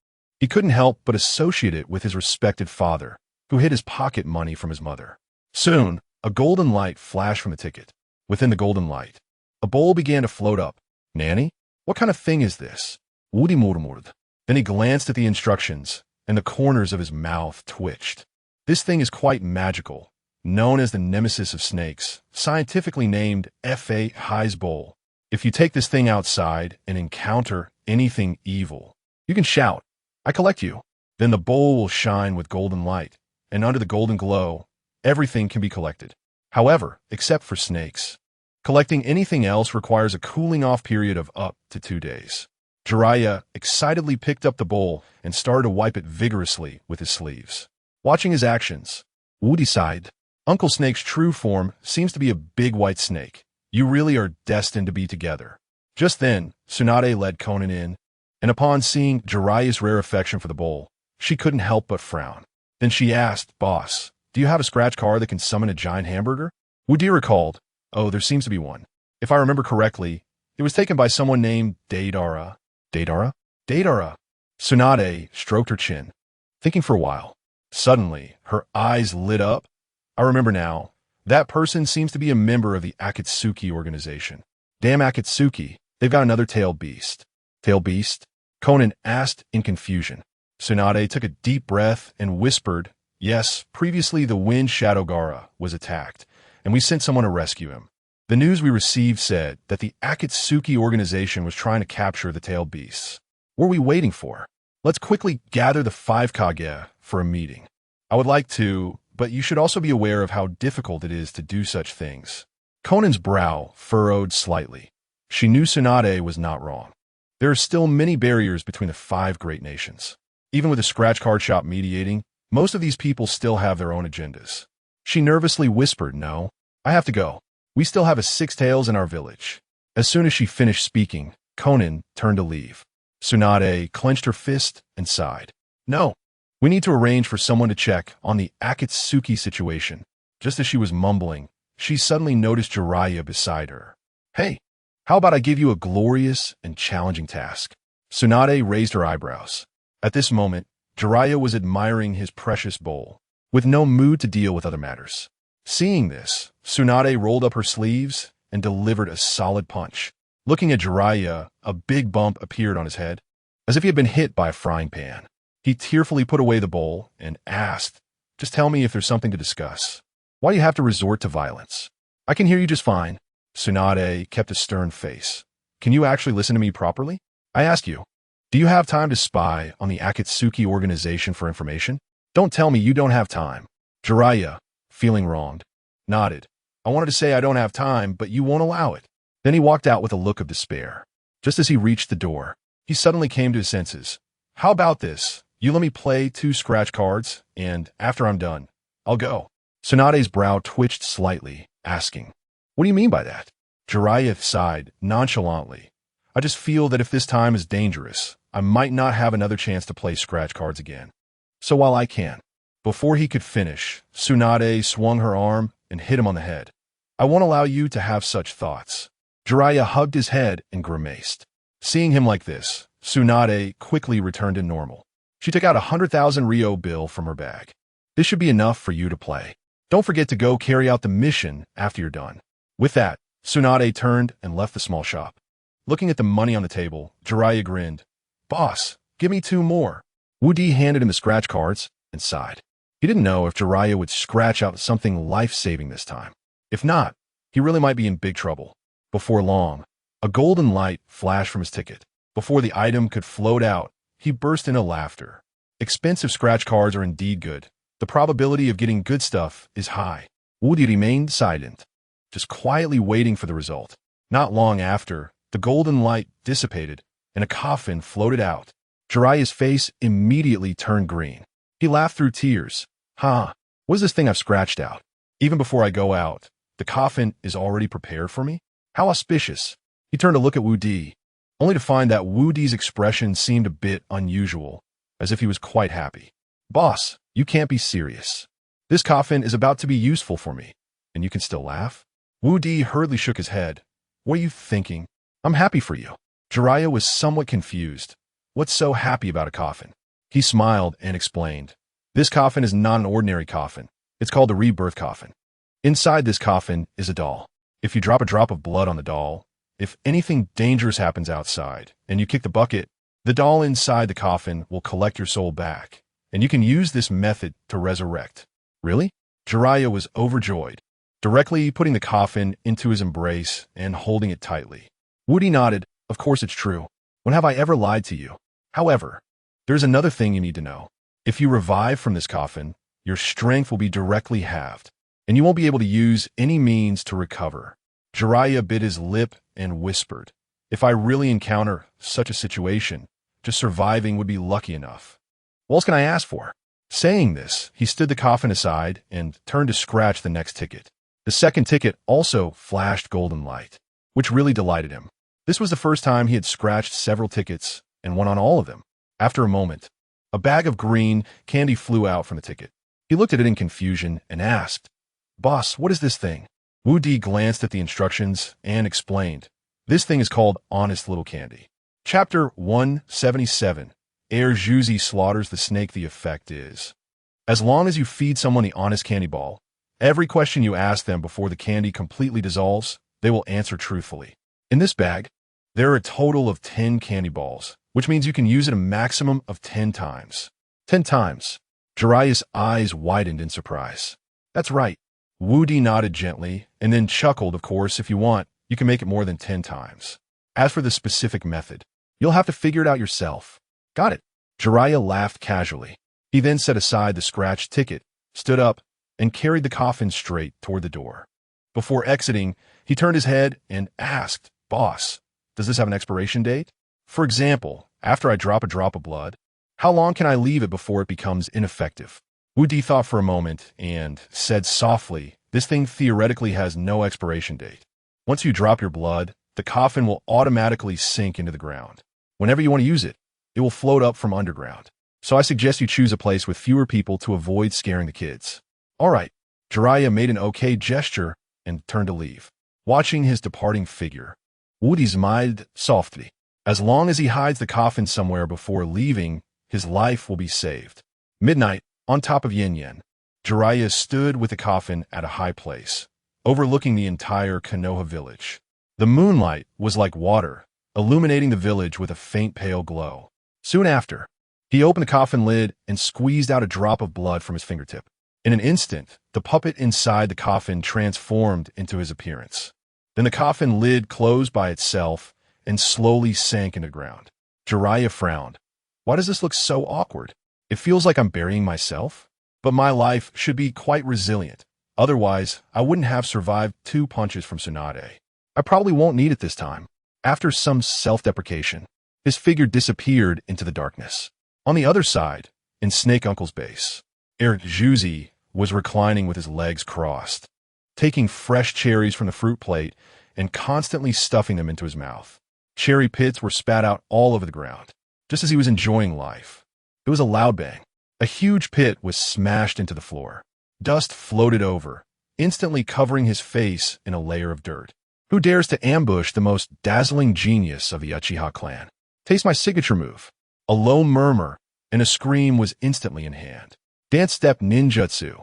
he couldn't help but associate it with his respected father, who hid his pocket money from his mother. Soon, a golden light flashed from the ticket. Within the golden light, a bowl began to float up. "Nanny? What kind of thing is this?" Woody murmured. Then he glanced at the instructions, and the corners of his mouth twitched. "This thing is quite magical, known as the nemesis of snakes, scientifically named F.A. High's Bowl. If you take this thing outside and encounter anything evil, you can shout, 'I collect you.' Then the bowl will shine with golden light, and under the golden glow, everything can be collected. However, except for snakes. Collecting anything else requires a cooling-off period of up to 2 days." Jiraiya excitedly picked up the bowl and started to wipe it vigorously with his sleeves. Watching his actions, Woody sighed. "Uncle Snake's true form seems to be a big white snake. You really are destined to be together." Just then, Tsunade led Conan in, and upon seeing Jiraiya's rare affection for the bowl, she couldn't help but frown. Then she asked, "Boss, do you have a scratch card that can summon a giant hamburger?" Woody recalled, "Oh, there seems to be one. If I remember correctly, it was taken by someone named Deidara. Deidara? Deidara! Tsunade stroked her chin, thinking for a while. Suddenly, her eyes lit up. I remember now. That person seems to be a member of the Akatsuki organization. Damn Akatsuki, they've got another tailed beast. Tailed beast? Conan asked in confusion. Tsunade took a deep breath and whispered, yes, previously the Wind Shadow Gaara was attacked, and we sent someone to rescue him. The news we received said that the Akatsuki organization was trying to capture the tailed beasts. What are we waiting for? Let's quickly gather the 5 Kage for a meeting. I would like to, but you should also be aware of how difficult it is to do such things. Conan's brow furrowed slightly. She knew Tsunade was not wrong. There are still many barriers between the 5 great nations. Even with the scratch card shop mediating, most of these people still have their own agendas. She nervously whispered, no, I have to go. We still have a 6 tails in our village. As soon as she finished speaking, Conan turned to leave. Tsunade clenched her fist and sighed. No, we need to arrange for someone to check on the Akatsuki situation. Just as she was mumbling, she suddenly noticed Jiraiya beside her. Hey, how about I give you a glorious and challenging task? Tsunade raised her eyebrows. At this moment, Jiraiya was admiring his precious bowl, with no mood to deal with other matters. Seeing this, Tsunade rolled up her sleeves and delivered a solid punch. Looking at Jiraiya, a big bump appeared on his head, as if he had been hit by a frying pan. He tearfully put away the bowl and asked, just tell me if there's something to discuss. Why do you have to resort to violence? I can hear you just fine. Tsunade kept a stern face. Can you actually listen to me properly? I ask you, do you have time to spy on the Akatsuki organization for information? Don't tell me you don't have time. Jiraiya, feeling wronged, nodded. I wanted to say I don't have time, but you won't allow it. Then he walked out with a look of despair. Just as he reached the door, he suddenly came to his senses. How about this? You let me play 2 scratch cards, and after I'm done, I'll go. Tsunade's brow twitched slightly, asking, what do you mean by that? Jiraiya sighed nonchalantly. I just feel that if this time is dangerous, I might not have another chance to play scratch cards again. So while I can. Before he could finish, Tsunade swung her arm and hit him on the head. I won't allow you to have such thoughts. Jiraiya hugged his head and grimaced. Seeing him like this, Tsunade quickly returned to normal. She took out a 100,000 Ryo bill from her bag. This should be enough for you to play. Don't forget to go carry out the mission after you're done. With that, Tsunade turned and left the small shop. Looking at the money on the table, Jiraiya grinned. Boss, give me 2 more. Wu Di handed him the scratch cards and sighed. He didn't know if Jiraiya would scratch out something life-saving this time. If not, he really might be in big trouble. Before long, a golden light flashed from his ticket. Before the item could float out, he burst into laughter. Expensive scratch cards are indeed good. The probability of getting good stuff is high. Wu Di remained silent, just quietly waiting for the result. Not long after, the golden light dissipated, and a coffin floated out. Jiraiya's face immediately turned green. He laughed through tears. What is this thing I've scratched out? Even before I go out, the coffin is already prepared for me? How auspicious. He turned to look at Wu Di, only to find that Wu Di's expression seemed a bit unusual, as if he was quite happy. Boss, you can't be serious. This coffin is about to be useful for me, and you can still laugh? Wu Di hurriedly shook his head. What are you thinking? I'm happy for you. Jiraiya was somewhat confused. What's so happy about a coffin? He smiled and explained. This coffin is not an ordinary coffin. It's called the rebirth coffin. Inside this coffin is a doll. If you drop a drop of blood on the doll, if anything dangerous happens outside, and you kick the bucket, the doll inside the coffin will collect your soul back, and you can use this method to resurrect. Really? Jiraiya was overjoyed, directly putting the coffin into his embrace and holding it tightly. Wu Di nodded. Of course it's true. When have I ever lied to you? However, there's another thing you need to know. If you revive from this coffin, your strength will be directly halved, and you won't be able to use any means to recover. Jiraiya bit his lip and whispered, if I really encounter such a situation, just surviving would be lucky enough. What else can I ask for? Saying this, he stood the coffin aside and turned to scratch the next ticket. The second ticket also flashed golden light, which really delighted him. This was the first time he had scratched several tickets and won on all of them. After a moment, a bag of green candy flew out from the ticket. He looked at it in confusion and asked, Boss, what is this thing? Wu Di glanced at the instructions and explained, this thing is called honest little candy. Chapter 177. Ere Juzi slaughters the snake. The effect is, as long as you feed someone the honest candy ball, every question you ask them before the candy completely dissolves, they will answer truthfully. In this bag, there are a total of 10 candy balls, which means you can use it a maximum of 10 times. 10 times. Jiraiya's eyes widened in surprise. That's right. Woody nodded gently and then chuckled. Of course, if you want, you can make it more than 10 times. As for the specific method, you'll have to figure it out yourself. Got it. Jiraiya laughed casually. He then set aside the scratch ticket, stood up, and carried the coffin straight toward the door. Before exiting, he turned his head and asked, "Boss, does this have an expiration date? For example, after I drop a drop of blood, how long can I leave it before it becomes ineffective?" Woody thought for a moment and said softly, "This thing theoretically has no expiration date. Once you drop your blood, the coffin will automatically sink into the ground. Whenever you want to use it, it will float up from underground. So I suggest you choose a place with fewer people to avoid scaring the kids." All right. Jiraiya made an okay gesture and turned to leave. Watching his departing figure, Woody smiled softly. As long as he hides the coffin somewhere before leaving, his life will be saved. Midnight, on top of Yin Yen, Jiraiya stood with the coffin at a high place, overlooking the entire Konoha village. The moonlight was like water, illuminating the village with a faint pale glow. Soon after, he opened the coffin lid and squeezed out a drop of blood from his fingertip. In an instant, the puppet inside the coffin transformed into his appearance. Then the coffin lid closed by itself and slowly sank into the ground. Jiraiya frowned. Why does this look so awkward? It feels like I'm burying myself? But my life should be quite resilient. Otherwise, I wouldn't have survived 2 punches from Tsunade. I probably won't need it this time. After some self-deprecation, his figure disappeared into the darkness. On the other side, in Snake Uncle's base, Juzi was reclining with his legs crossed, taking fresh cherries from the fruit plate and constantly stuffing them into his mouth. Cherry pits were spat out all over the ground, just as he was enjoying life. It was a loud bang. A huge pit was smashed into the floor. Dust floated over, instantly covering his face in a layer of dirt. Who dares to ambush the most dazzling genius of the Uchiha clan? Taste my signature move. A low murmur and a scream was instantly in hand. Dance step ninjutsu.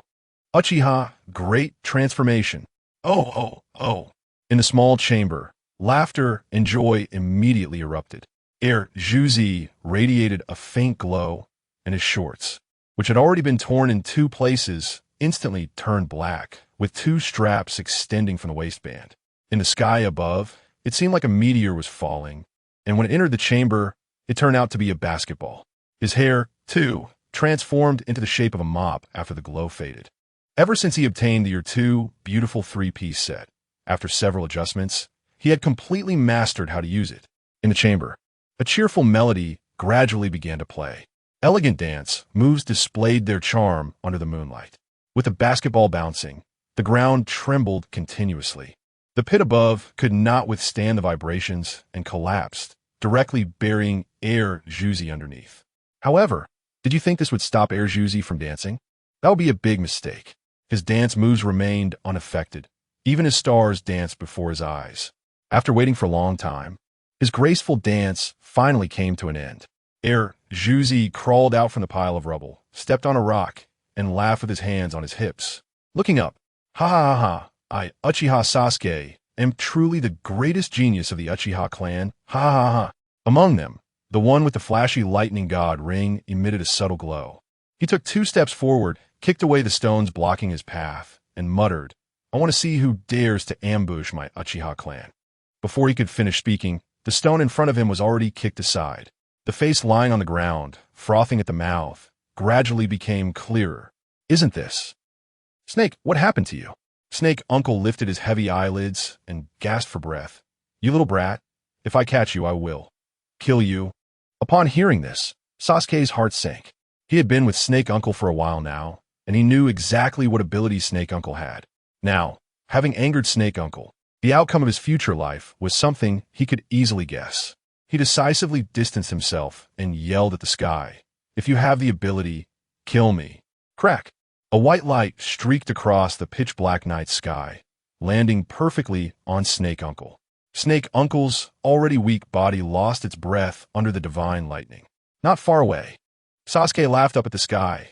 Uchiha, great transformation. Oh, oh, oh. In the small chamber, laughter and joy immediately erupted. Juzi radiated a faint glow, and his shorts, which had already been torn in 2 places, instantly turned black, with 2 straps extending from the waistband. In the sky above, it seemed like a meteor was falling, and when it entered the chamber, it turned out to be a basketball. His hair, too, transformed into the shape of a mop after the glow faded. Ever since he obtained the Year 2 beautiful 3-piece set, after several adjustments, he had completely mastered how to use it. In the chamber, a cheerful melody gradually began to play. Elegant dance moves displayed their charm under the moonlight. With the basketball bouncing, the ground trembled continuously. The pit above could not withstand the vibrations and collapsed, directly burying Juzi underneath. However, did you think this would stop Juzi from dancing? That would be a big mistake. His dance moves remained unaffected. Even his stars danced before his eyes. After waiting for a long time, his graceful dance finally came to an end. Juzi crawled out from the pile of rubble, stepped on a rock, and laughed with his hands on his hips. Looking up, "Ha ha ha ha, I, Uchiha Sasuke, am truly the greatest genius of the Uchiha clan, ha ha ha." Among them, the one with the flashy lightning god ring emitted a subtle glow. He took 2 steps forward, kicked away the stones blocking his path, and muttered, "I want to see who dares to ambush my Uchiha clan." Before he could finish speaking, the stone in front of him was already kicked aside. The face lying on the ground, frothing at the mouth, gradually became clearer. "Isn't this? Snake, what happened to you?" Snake Uncle lifted his heavy eyelids and gasped for breath. "You little brat, if I catch you, I will kill you." Upon hearing this, Sasuke's heart sank. He had been with Snake Uncle for a while now, and he knew exactly what abilities Snake Uncle had. Now, having angered Snake Uncle, the outcome of his future life was something he could easily guess. He decisively distanced himself and yelled at the sky, "If you have the ability, kill me." Crack! A white light streaked across the pitch-black night sky, landing perfectly on Snake Uncle. Snake Uncle's already weak body lost its breath under the divine lightning. Not far away. Sasuke laughed up at the sky.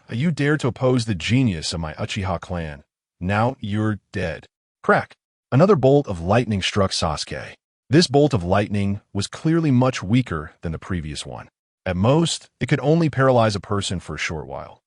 You dared to oppose the genius of my Uchiha clan. Now you're dead. Crack. Another bolt of lightning struck Sasuke. This bolt of lightning was clearly much weaker than the previous one. At most, it could only paralyze a person for a short while.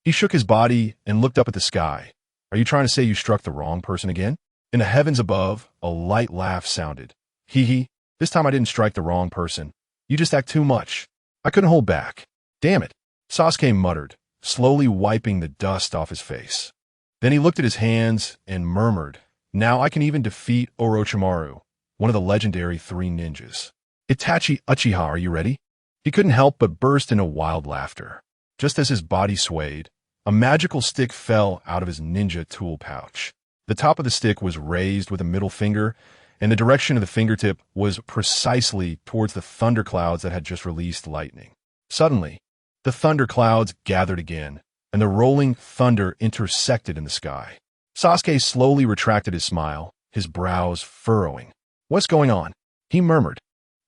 He shook his body and looked up at the sky. Are you trying to say you struck the wrong person again? In the heavens above, a light laugh sounded. Hee hee, this time I didn't strike the wrong person. You just act too much. I couldn't hold back. Damn it, Sasuke muttered, slowly wiping the dust off his face. Then he looked at his hands and murmured, now I can even defeat Orochimaru, one of the legendary 3 ninjas. Itachi Uchiha, are you ready? He couldn't help but burst into wild laughter. Just as his body swayed, a magical stick fell out of his ninja tool pouch. The top of the stick was raised with a middle finger, and the direction of the fingertip was precisely towards the thunderclouds that had just released lightning. Suddenly, the thunderclouds gathered again, and the rolling thunder intersected in the sky. Sasuke slowly retracted his smile, his brows furrowing. What's going on? He murmured,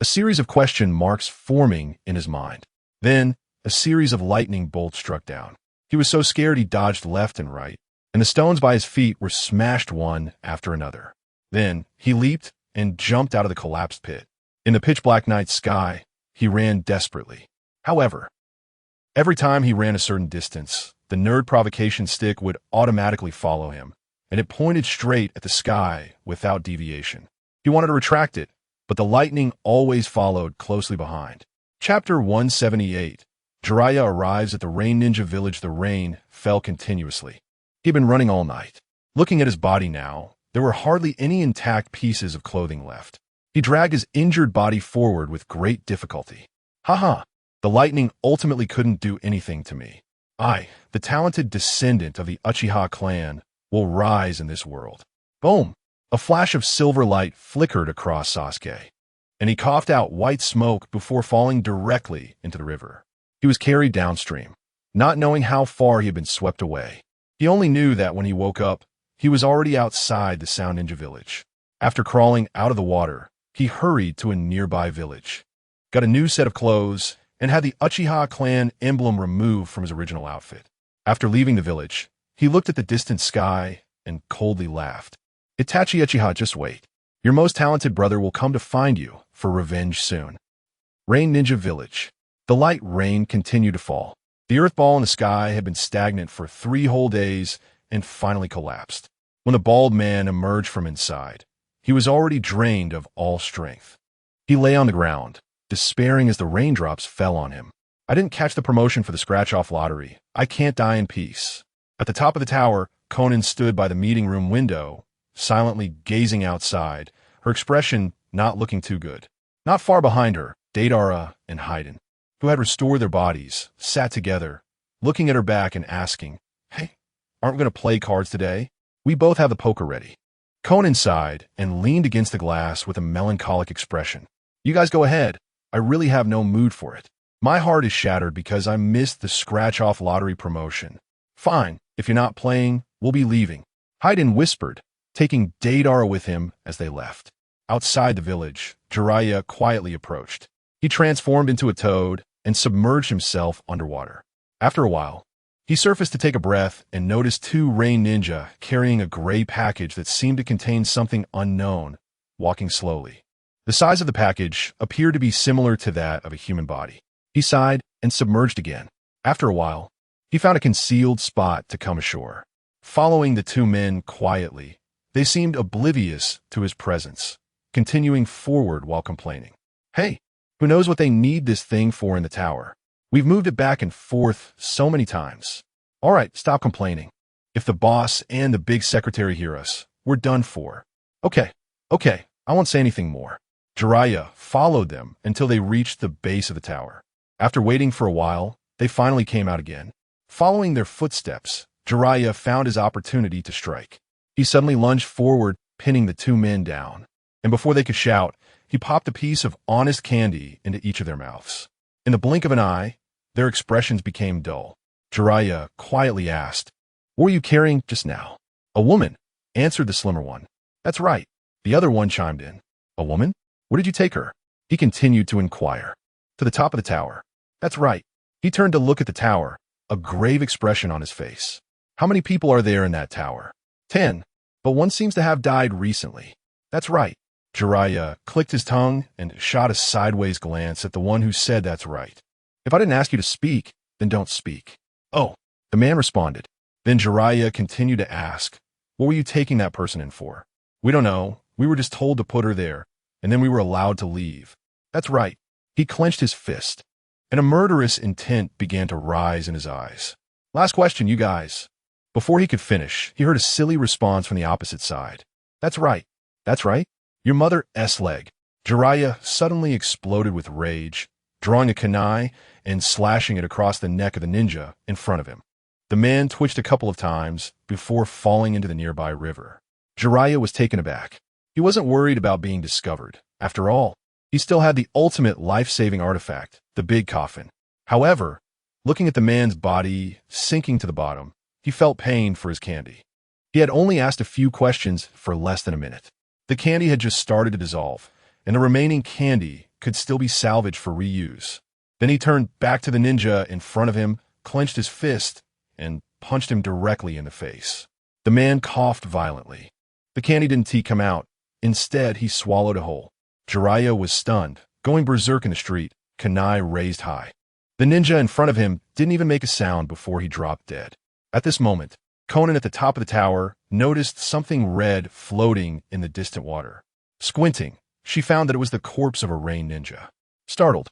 a series of question marks forming in his mind. Then, a series of lightning bolts struck down. He was so scared he dodged left and right, and the stones by his feet were smashed one after another. Then, he leaped and jumped out of the collapsed pit. In the pitch-black night sky, he ran desperately. However, every time he ran a certain distance, the nerd provocation stick would automatically follow him, and it pointed straight at the sky without deviation. He wanted to retract it, but the lightning always followed closely behind. Chapter 178. Jiraiya arrives at the Rain Ninja village. The rain fell continuously. He'd been running all night. Looking at his body now, there were hardly any intact pieces of clothing left. He dragged his injured body forward with great difficulty. The lightning ultimately couldn't do anything to me. I, the talented descendant of the Uchiha clan, will rise in this world. Boom! A flash of silver light flickered across Sasuke, and he coughed out white smoke before falling directly into the river. He was carried downstream, not knowing how far he had been swept away. He only knew that when he woke up, he was already outside the Sound Ninja village. After crawling out of the water, he hurried to a nearby village, got a new set of clothes, and had the Uchiha clan emblem removed from his original outfit. After leaving the village, he looked at the distant sky and coldly laughed. Itachi Uchiha, just wait. Your most talented brother will come to find you for revenge soon. Rain Ninja Village. The light rain continued to fall. The earth ball in the sky had been stagnant for 3 whole days and finally collapsed. When the bald man emerged from inside, he was already drained of all strength. He lay on the ground, despairing as the raindrops fell on him. I didn't catch the promotion for the scratch-off lottery. I can't die in peace. At the top of the tower, Conan stood by the meeting room window, silently gazing outside, her expression not looking too good. Not far behind her, Deidara and Haiden, who had restored their bodies, sat together, looking at her back and asking, Hey, aren't we going to play cards today? We both have the poker ready. Conan sighed and leaned against the glass with a melancholic expression. You guys go ahead. I really have no mood for it. My heart is shattered because I missed the scratch-off lottery promotion. Fine, if you're not playing, we'll be leaving. Haiden whispered, taking Deidara with him as they left. Outside the village, Jiraiya quietly approached. He transformed into a toad and submerged himself underwater. After a while, he surfaced to take a breath and noticed 2 rain ninja carrying a gray package that seemed to contain something unknown, walking slowly. The size of the package appeared to be similar to that of a human body. He sighed and submerged again. After a while, he found a concealed spot to come ashore. Following the 2 men quietly, they seemed oblivious to his presence, continuing forward while complaining. Hey, who knows what they need this thing for in the tower? We've moved it back and forth so many times. All right, stop complaining. If the boss and the big secretary hear us, we're done for. Okay, I won't say anything more. Jiraiya followed them until they reached the base of the tower. After waiting for a while, they finally came out again. Following their footsteps, Jiraiya found his opportunity to strike. He suddenly lunged forward, pinning the 2 men down. And before they could shout, he popped a piece of honest candy into each of their mouths. In the blink of an eye, their expressions became dull. Jiraiya quietly asked, What were you carrying just now? A woman, answered the slimmer one. That's right. The other one chimed in. A woman? Where did you take her? He continued to inquire. To the top of the tower. That's right. He turned to look at the tower, a grave expression on his face. How many people are there in that tower? 10. But one seems to have died recently. That's right. Jiraiya clicked his tongue and shot a sideways glance at the one who said that's right. If I didn't ask you to speak, then don't speak. Oh, the man responded. Then Jiraiya continued to ask, what were you taking that person in for? We don't know. We were just told to put her there, and then we were allowed to leave. That's right. He clenched his fist, and a murderous intent began to rise in his eyes. Last question, you guys. Before he could finish, he heard a silly response from the opposite side. That's right. That's right. Your mother's leg. Jiraiya suddenly exploded with rage, drawing a kunai and slashing it across the neck of the ninja in front of him. The man twitched a couple of times before falling into the nearby river. Jiraiya was taken aback. He wasn't worried about being discovered. After all, he still had the ultimate life-saving artifact, the big coffin. However, looking at the man's body sinking to the bottom, he felt pain for his candy. He had only asked a few questions for less than a minute. The candy had just started to dissolve, and the remaining candy could still be salvaged for reuse. Then he turned back to the ninja in front of him, clenched his fist, and punched him directly in the face. The man coughed violently. The candy didn't come out. Instead, he swallowed it whole. Jiraiya was stunned, going berserk in the street, kunai raised high. The ninja in front of him didn't even make a sound before he dropped dead. At this moment, Conan at the top of the tower noticed something red floating in the distant water. Squinting, she found that it was the corpse of a rain ninja. Startled,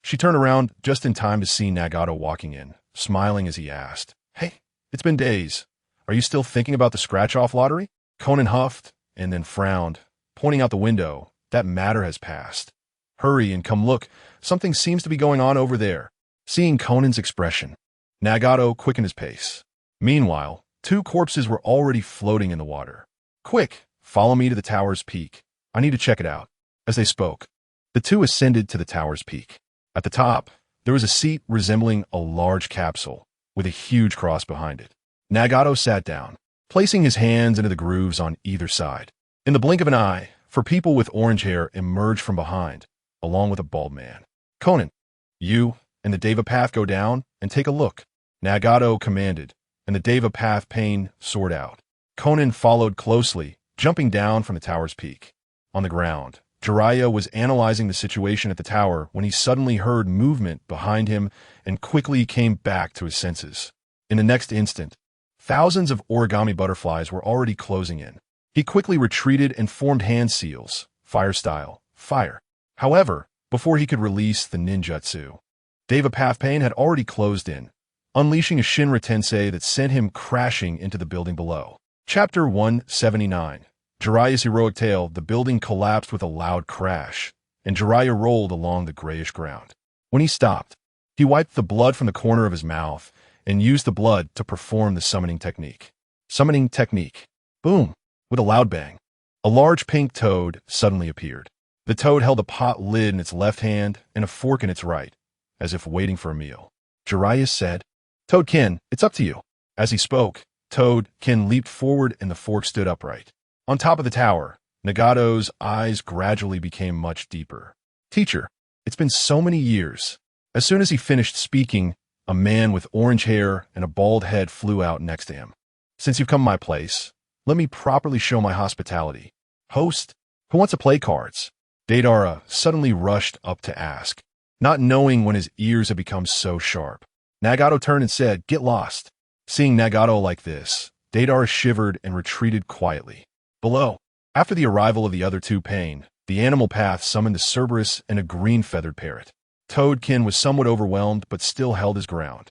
she turned around just in time to see Nagato walking in, smiling as he asked, Hey, it's been days. Are you still thinking about the scratch-off lottery? Conan huffed and then frowned, pointing out the window. That matter has passed. Hurry and come look. Something seems to be going on over there. Seeing Conan's expression, Nagato quickened his pace. Meanwhile, 2 corpses were already floating in the water. Quick, follow me to the tower's peak. I need to check it out. As they spoke, the 2 ascended to the tower's peak. At the top, there was a seat resembling a large capsule, with a huge cross behind it. Nagato sat down, placing his hands into the grooves on either side. In the blink of an eye, 4 people with orange hair emerged from behind, along with a bald man. Conan, you and the Deva Path go down and take a look. Nagato commanded, and the Deva Path pane soared out. Conan followed closely, jumping down from the tower's peak. On the ground, Jiraiya was analyzing the situation at the tower when he suddenly heard movement behind him and quickly came back to his senses. In the next instant, thousands of origami butterflies were already closing in. He quickly retreated and formed hand seals, fire style, fire. However, before he could release the ninjutsu, Deva Path Pain had already closed in, unleashing a Shinra Tensei that sent him crashing into the building below. Chapter 179. Jiraiya's heroic tale. The building collapsed with a loud crash, and Jiraiya rolled along the grayish ground. When he stopped, he wiped the blood from the corner of his mouth and used the blood to perform the summoning technique. Summoning technique. Boom! With a loud bang, a large pink toad suddenly appeared. The toad held a pot lid in its left hand and a fork in its right, as if waiting for a meal. Jiraiya said, Toadkin, it's up to you. As he spoke, Toadkin leaped forward and the fork stood upright. On top of the tower, Nagato's eyes gradually became much deeper. Teacher, it's been so many years. As soon as he finished speaking, a man with orange hair and a bald head flew out next to him. Since you've come to my place, let me properly show my hospitality. Host, who wants to play cards? Deidara suddenly rushed up to ask, not knowing when his ears had become so sharp. Nagato turned and said, Get lost. Seeing Nagato like this, Deidara shivered and retreated quietly. Below, after the arrival of the other 2 Pain, the animal path summoned a Cerberus and a green-feathered parrot. Toadkin was somewhat overwhelmed but still held his ground.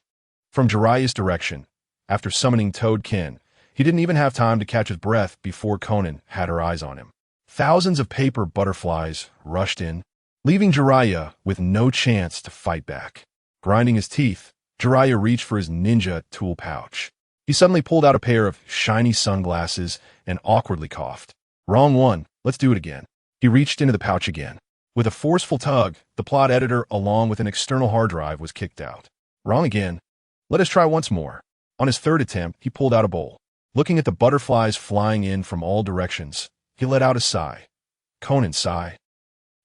From Jiraiya's direction, after summoning Toadkin, he didn't even have time to catch his breath before Conan had her eyes on him. Thousands of paper butterflies rushed in, leaving Jiraiya with no chance to fight back. Grinding his teeth, Jiraiya reached for his ninja tool pouch. He suddenly pulled out a pair of shiny sunglasses and awkwardly coughed. Wrong one, let's do it again. He reached into the pouch again. With a forceful tug, the plot editor along with an external hard drive was kicked out. Wrong again. Let us try once more. On his 3rd attempt, he pulled out a bowl. Looking at the butterflies flying in from all directions, he He let out a sigh. Conan's sigh.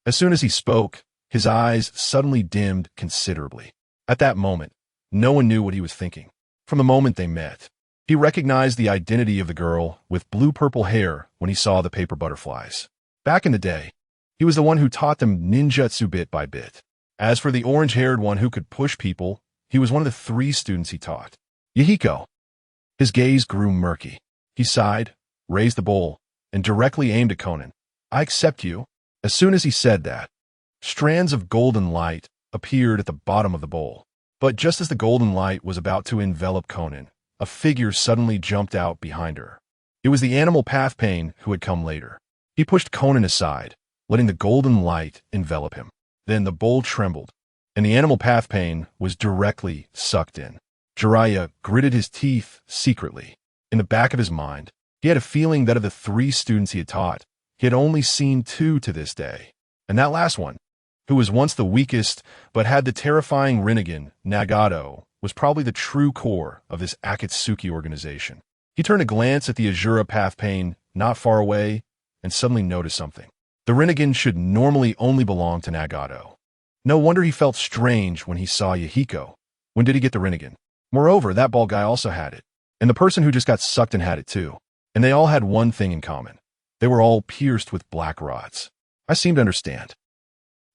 As soon as he spoke, his eyes suddenly dimmed considerably. At that moment, no one knew what he was thinking. From the moment they met, he recognized the identity of the girl with blue-purple hair when he saw the paper butterflies. Back in the day, he was the one who taught them ninjutsu bit by bit. As for the orange-haired one who could push people, he was one of the 3 students he taught. Yahiko. His gaze grew murky. He sighed, raised the bowl, and directly aimed at Conan. I accept you. As soon as he said that, strands of golden light appeared at the bottom of the bowl. But just as the golden light was about to envelop Conan, a figure suddenly jumped out behind her. It was the animal path pain who had come later. He pushed Conan aside, letting the golden light envelop him. Then the bowl trembled, and the animal path pain was directly sucked in. Jiraiya gritted his teeth secretly. In the back of his mind, he had a feeling that of the 3 students he had taught, he had only seen 2 to this day. And that last one, who was once the weakest but had the terrifying Rinnegan, Nagato, was probably the true core of this Akatsuki organization. He turned a glance at the Azura path pain not far away and suddenly noticed something. The Rinnegan should normally only belong to Nagato. No wonder he felt strange when he saw Yahiko. When did he get the Rinnegan? Moreover, that bald guy also had it. And the person who just got sucked in had it too. And they all had one thing in common. They were all pierced with black rods. I seem to understand.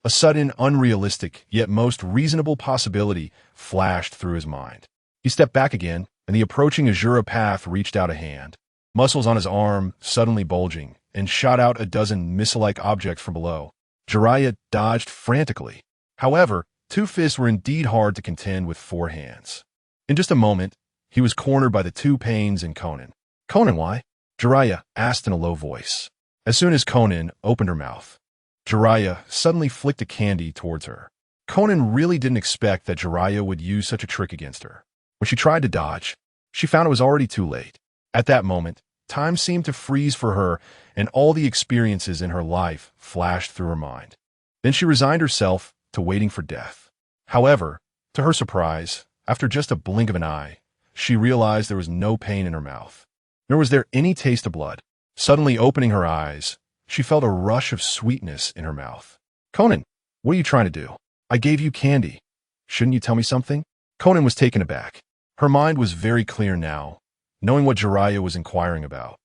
A sudden, unrealistic, yet most reasonable possibility flashed through his mind. He stepped back again, and the approaching Azura path reached out a hand. Muscles on his arm suddenly bulging, and shot out a dozen missile-like objects from below. Jiraiya dodged frantically. However, 2 fists were indeed hard to contend with 4 hands. In just a moment, he was cornered by the 2 pains and Conan. Conan, why? Jiraiya asked in a low voice. As soon as Conan opened her mouth, Jiraiya suddenly flicked a candy towards her. Conan really didn't expect that Jiraiya would use such a trick against her. When she tried to dodge, she found it was already too late. At that moment, time seemed to freeze for her, and all the experiences in her life flashed through her mind. Then she resigned herself to waiting for death. However, to her surprise, after just a blink of an eye, she realized there was no pain in her mouth, nor was there any taste of blood. Suddenly opening her eyes, she felt a rush of sweetness in her mouth. Conan, what are you trying to do? I gave you candy. Shouldn't you tell me something? Conan was taken aback. Her mind was very clear now, knowing what Jiraiya was inquiring about.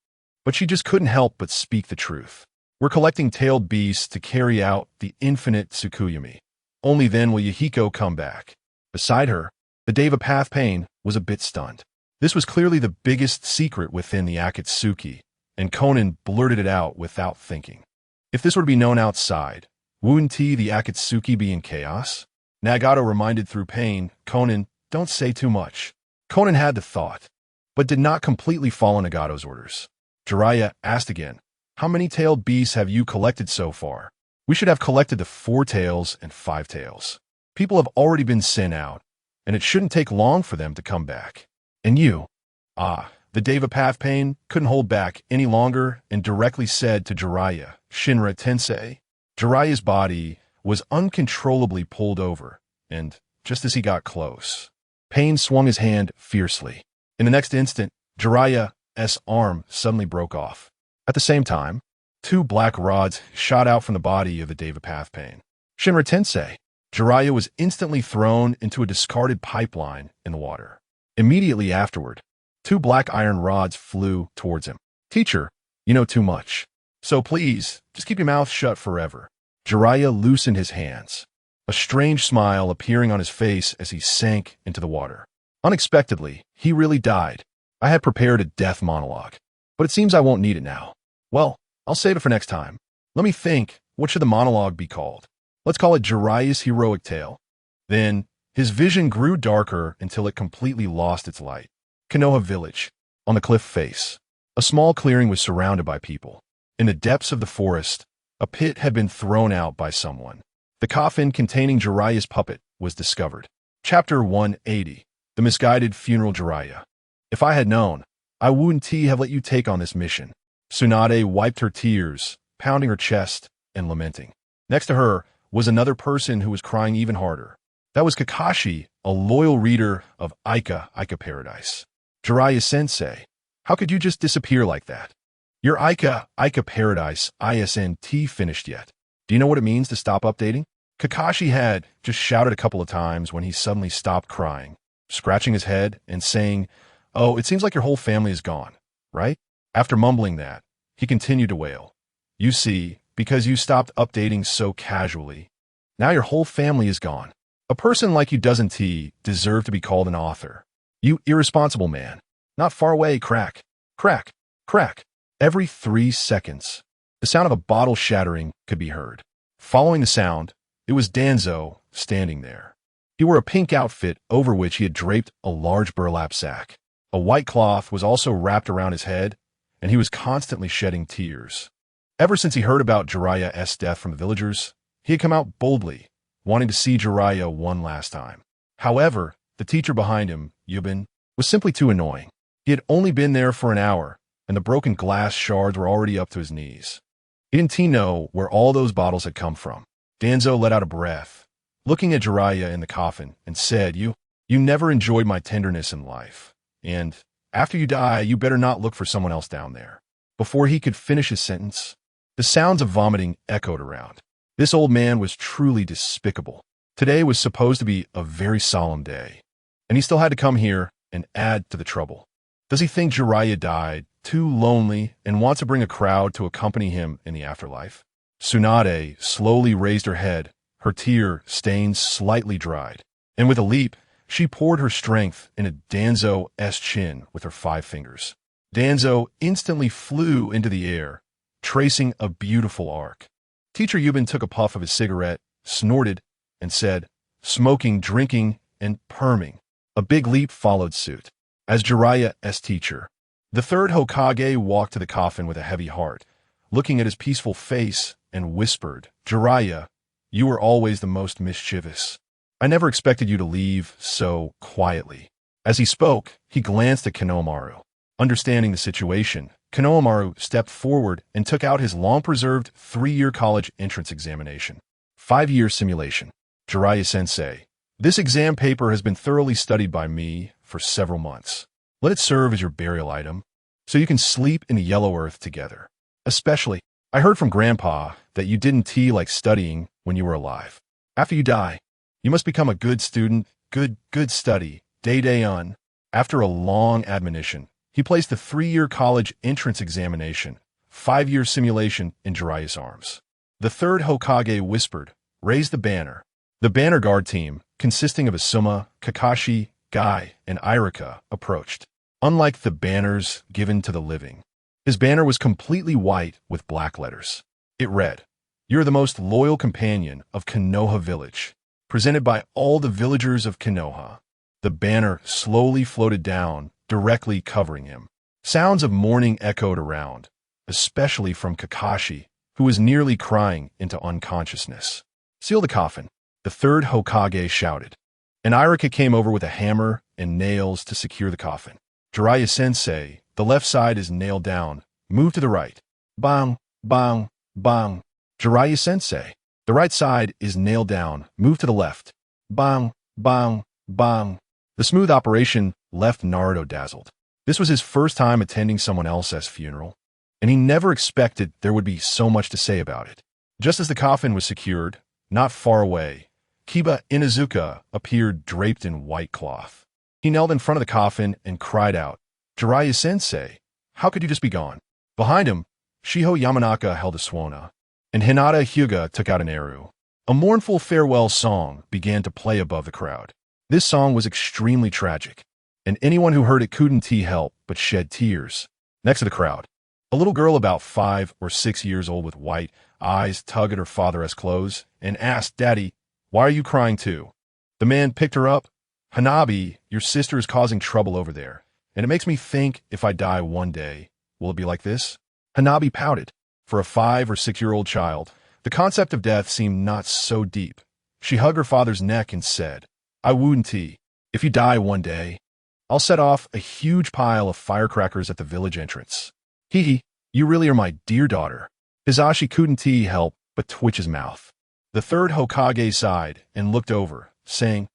But she just couldn't help but speak the truth. We're collecting tailed beasts to carry out the infinite Tsukuyomi. Only then will Yahiko come back. Beside her, the Deva Path Pain was a bit stunned. This was clearly the biggest secret within the Akatsuki, and Conan blurted it out without thinking. If this were to be known outside, wouldn't the Akatsuki be in chaos? Nagato reminded through pain, Conan, don't say too much. Conan had the thought, but did not completely follow Nagato's orders. Jiraiya asked again, how many tailed beasts have you collected so far? We should have collected the 4 tails and 5 tails. People have already been sent out, and it shouldn't take long for them to come back. And you? The Deva Path Pain couldn't hold back any longer and directly said to Jiraiya, Shinra Tensei. Jiraiya's body was uncontrollably pulled over, and just as he got close, Pain swung his hand fiercely. In the next instant, Jiraiya's arm suddenly broke off. At the same time, 2 black rods shot out from the body of the Deva Path Pain. Shinra Tensei. Jiraiya was instantly thrown into a discarded pipeline in the water. Immediately afterward, 2 black iron rods flew towards him. Teacher, you know too much. So please, just keep your mouth shut forever. Jiraiya loosened his hands, a strange smile appearing on his face as he sank into the water. Unexpectedly, he really died. I had prepared a death monologue, but it seems I won't need it now. Well, I'll save it for next time. Let me think, what should the monologue be called? Let's call it Jiraiya's heroic tale. Then, his vision grew darker until it completely lost its light. Konoha Village. On the cliff face, a small clearing was surrounded by people. In the depths of the forest, a pit had been thrown out by someone. The coffin containing Jiraiya's puppet was discovered. Chapter 180. The Misguided Funeral Jiraiya. If I had known, I wouldn't have let you take on this mission. Tsunade wiped her tears, pounding her chest and lamenting. Next to her was another person who was crying even harder. That was Kakashi, a loyal reader of Aika Paradise. Jiraiya-sensei, how could you just disappear like that? Your Ica Paradise ISNT finished yet? Do you know what it means to stop updating? Kakashi had just shouted a couple of times when he suddenly stopped crying, scratching his head and saying, "Oh, it seems like your whole family is gone, right?" After mumbling that, he continued to wail. "You see, because you stopped updating so casually, now your whole family is gone. A person like you doesn't deserve to be called an author. You irresponsible man. Not far away, crack, crack, crack." Every 3 seconds, the sound of a bottle shattering could be heard. Following the sound, it was Danzo standing there. He wore a pink outfit over which he had draped a large burlap sack. A white cloth was also wrapped around his head, and he was constantly shedding tears. Ever since he heard about Jiraiya's death from the villagers, he had come out boldly, wanting to see Jiraiya one last time. However, the teacher behind him, Yubin, was simply too annoying. He had only been there for an hour, and the broken glass shards were already up to his knees. He didn't know where all those bottles had come from. Danzo let out a breath, looking at Jiraiya in the coffin, and said, You never enjoyed my tenderness in life. And after you die, you better not look for someone else down there." Before he could finish his sentence, the sounds of vomiting echoed around. This old man was truly despicable. Today was supposed to be a very solemn day, and he still had to come here and add to the trouble. Does he think Jiraiya died too lonely and wants to bring a crowd to accompany him in the afterlife? Tsunade slowly raised her head, her tear stains slightly dried, and with a leap, she poured her strength into Danzo's chin with her 5 fingers. Danzo instantly flew into the air, tracing a beautiful arc. Teacher Yubin took a puff of his cigarette, snorted, and said, "Smoking, drinking, and perming." A big leap followed suit. As Jiraiya's teacher, the third Hokage walked to the coffin with a heavy heart, looking at his peaceful face, and whispered, "Jiraiya, you were always the most mischievous. I never expected you to leave so quietly." As he spoke, he glanced at Konohamaru. Understanding the situation, Konohamaru stepped forward and took out his long-preserved 3-year college entrance examination. 5-year simulation. Jiraiya-sensei, this exam paper has been thoroughly studied by me for several months. Let it serve as your burial item, so you can sleep in the yellow earth together. Especially, I heard from Grandpa that you didn't like studying when you were alive. After you die, you must become a good student, good study, day on. After a long admonition, he placed the 3-year college entrance examination, 5-year simulation in Jiraiya's arms. The third Hokage whispered, "Raise the banner." The banner guard team, consisting of Asuma, Kakashi, Guy, and Irika, approached. Unlike the banners given to the living, his banner was completely white with black letters. It read, "You're the most loyal companion of Konoha Village, presented by all the villagers of Konoha." The banner slowly floated down, directly covering him. Sounds of mourning echoed around, especially from Kakashi, who was nearly crying into unconsciousness. "Seal the coffin," the third Hokage shouted. And Irika came over with a hammer and nails to secure the coffin. "Jiraiya-sensei, the left side is nailed down. Move to the right." Bang, bang, bang. "Jiraiya-sensei, the right side is nailed down. Move to the left." Bang, bang, bang. The smooth operation left Naruto dazzled. This was his first time attending someone else's funeral, and he never expected there would be so much to say about it. Just as the coffin was secured, not far away, Kiba Inuzuka appeared draped in white cloth. He knelt in front of the coffin and cried out, "Jiraiya-sensei, how could you just be gone?" Behind him, Shiho Yamanaka held a Suona, and Hinata Hyuga took out an Eru. A mournful farewell song began to play above the crowd. This song was extremely tragic, and anyone who heard it couldn't help but shed tears. Next to the crowd, a little girl about 5 or 6 years old with white eyes tugged at her father's clothes and asked, "Daddy, why are you crying too?" The man picked her up. "Hanabi, your sister is causing trouble over there, and it makes me think if I die one day, will it be like this?" Hanabi pouted. For a 5 or 6-year-old child, the concept of death seemed not so deep. She hugged her father's neck and said, "I wouldn't. If you die one day, I'll set off a huge pile of firecrackers at the village entrance." "Hee, you really are my dear daughter." Hisashi couldn't help but twitch his mouth. The third Hokage sighed and looked over, saying,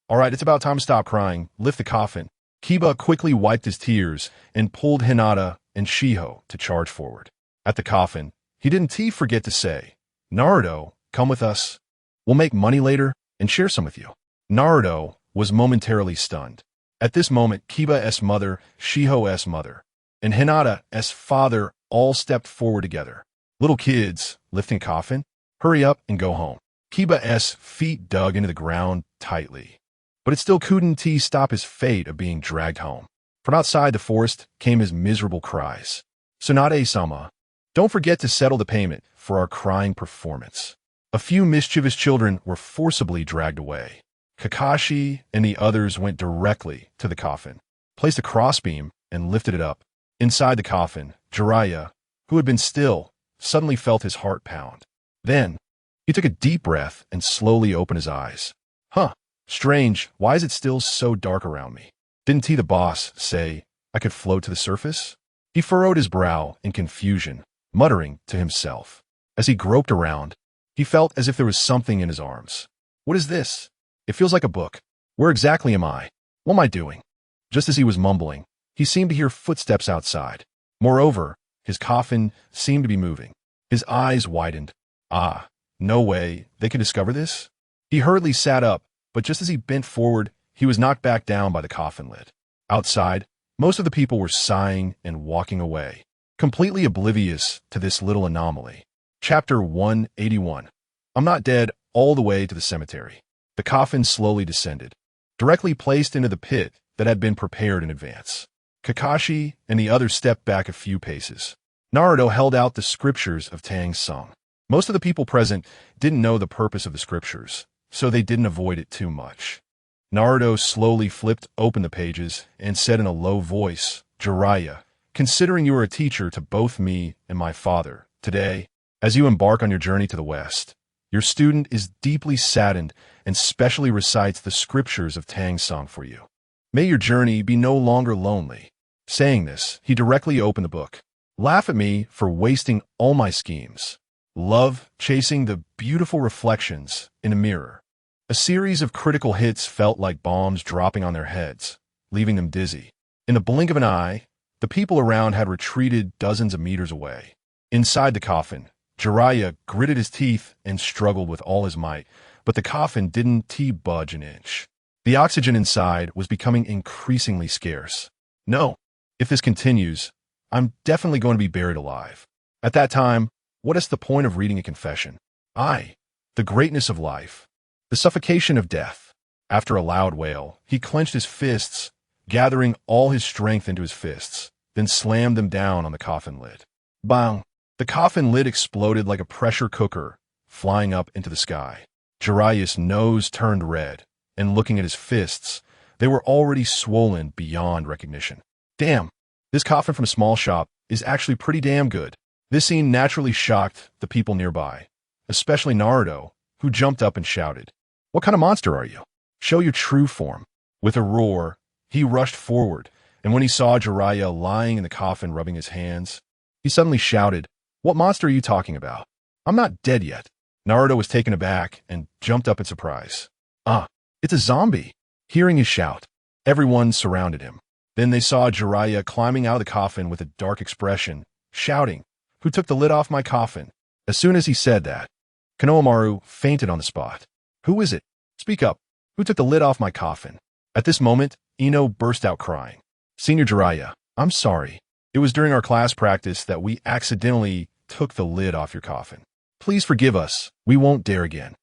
"All right, it's about time to stop crying. Lift the coffin." Kiba quickly wiped his tears and pulled Hinata and Shiho to charge forward. At the coffin, he didn't forget to say, "Naruto, come with us. We'll make money later and share some with you." Naruto was momentarily stunned. At this moment, Kiba's mother, Shiho's mother, and Hinata's father all stepped forward together. "Little kids, lifting coffin? Hurry up and go home." Kiba's feet dug into the ground tightly, but it still couldn't stop his fate of being dragged home. From outside the forest came his miserable cries. "Tsunade-sama, don't forget to settle the payment for our crying performance." A few mischievous children were forcibly dragged away. Kakashi and the others went directly to the coffin, placed a crossbeam, and lifted it up. Inside the coffin, Jiraiya, who had been still, suddenly felt his heart pound. Then, he took a deep breath and slowly opened his eyes. "Huh, strange, why is it still so dark around me? Didn't the boss say I could float to the surface?" He furrowed his brow in confusion, muttering to himself. As he groped around, he felt as if there was something in his arms. "What is this? It feels like a book. Where exactly am I? What am I doing?" Just as he was mumbling, he seemed to hear footsteps outside. Moreover, his coffin seemed to be moving. His eyes widened. "Ah, no way, they can discover this?" He hurriedly sat up, but just as he bent forward, he was knocked back down by the coffin lid. Outside, most of the people were sighing and walking away, completely oblivious to this little anomaly. Chapter 181. I'm not dead all the way to the cemetery. The coffin slowly descended, directly placed into the pit that had been prepared in advance. Kakashi and the others stepped back a few paces. Naruto held out the scriptures of Tang Sung. Most of the people present didn't know the purpose of the scriptures, so they didn't avoid it too much. Naruto slowly flipped open the pages and said in a low voice, "Jiraiya, considering you are a teacher to both me and my father, today, as you embark on your journey to the West, your student is deeply saddened and specially recites the scriptures of Tang Sung for you. May your journey be no longer lonely." Saying this, he directly opened the book. "Laugh at me for wasting all my schemes. Love chasing the beautiful reflections in a mirror." A series of critical hits felt like bombs dropping on their heads, leaving them dizzy. In the blink of an eye, the people around had retreated dozens of meters away. Inside the coffin, Jiraiya gritted his teeth and struggled with all his might, but the coffin didn't budge an inch. The oxygen inside was becoming increasingly scarce. "No, if this continues, I'm definitely going to be buried alive. At that time, what is the point of reading a confession? The greatness of life. The suffocation of death." After a loud wail, he clenched his fists, gathering all his strength into his fists, then slammed them down on the coffin lid. Bang! The coffin lid exploded like a pressure cooker, flying up into the sky. Jiraiya's nose turned red, and looking at his fists, they were already swollen beyond recognition. "Damn, this coffin from a small shop is actually pretty damn good." This scene naturally shocked the people nearby, especially Naruto, who jumped up and shouted, "What kind of monster are you? Show your true form." With a roar, he rushed forward, and when he saw Jiraiya lying in the coffin rubbing his hands, he suddenly shouted, "What monster are you talking about? I'm not dead yet." Naruto was taken aback and jumped up in surprise. "Ah, it's a zombie." Hearing his shout, everyone surrounded him. Then they saw Jiraiya climbing out of the coffin with a dark expression, shouting, "Who took the lid off my coffin?" As soon as he said that, Konohamaru fainted on the spot. "Who is it? Speak up. Who took the lid off my coffin?" At this moment, Ino burst out crying. "Senior Jiraiya, I'm sorry. It was during our class practice that we accidentally took the lid off your coffin. Please forgive us. We won't dare again."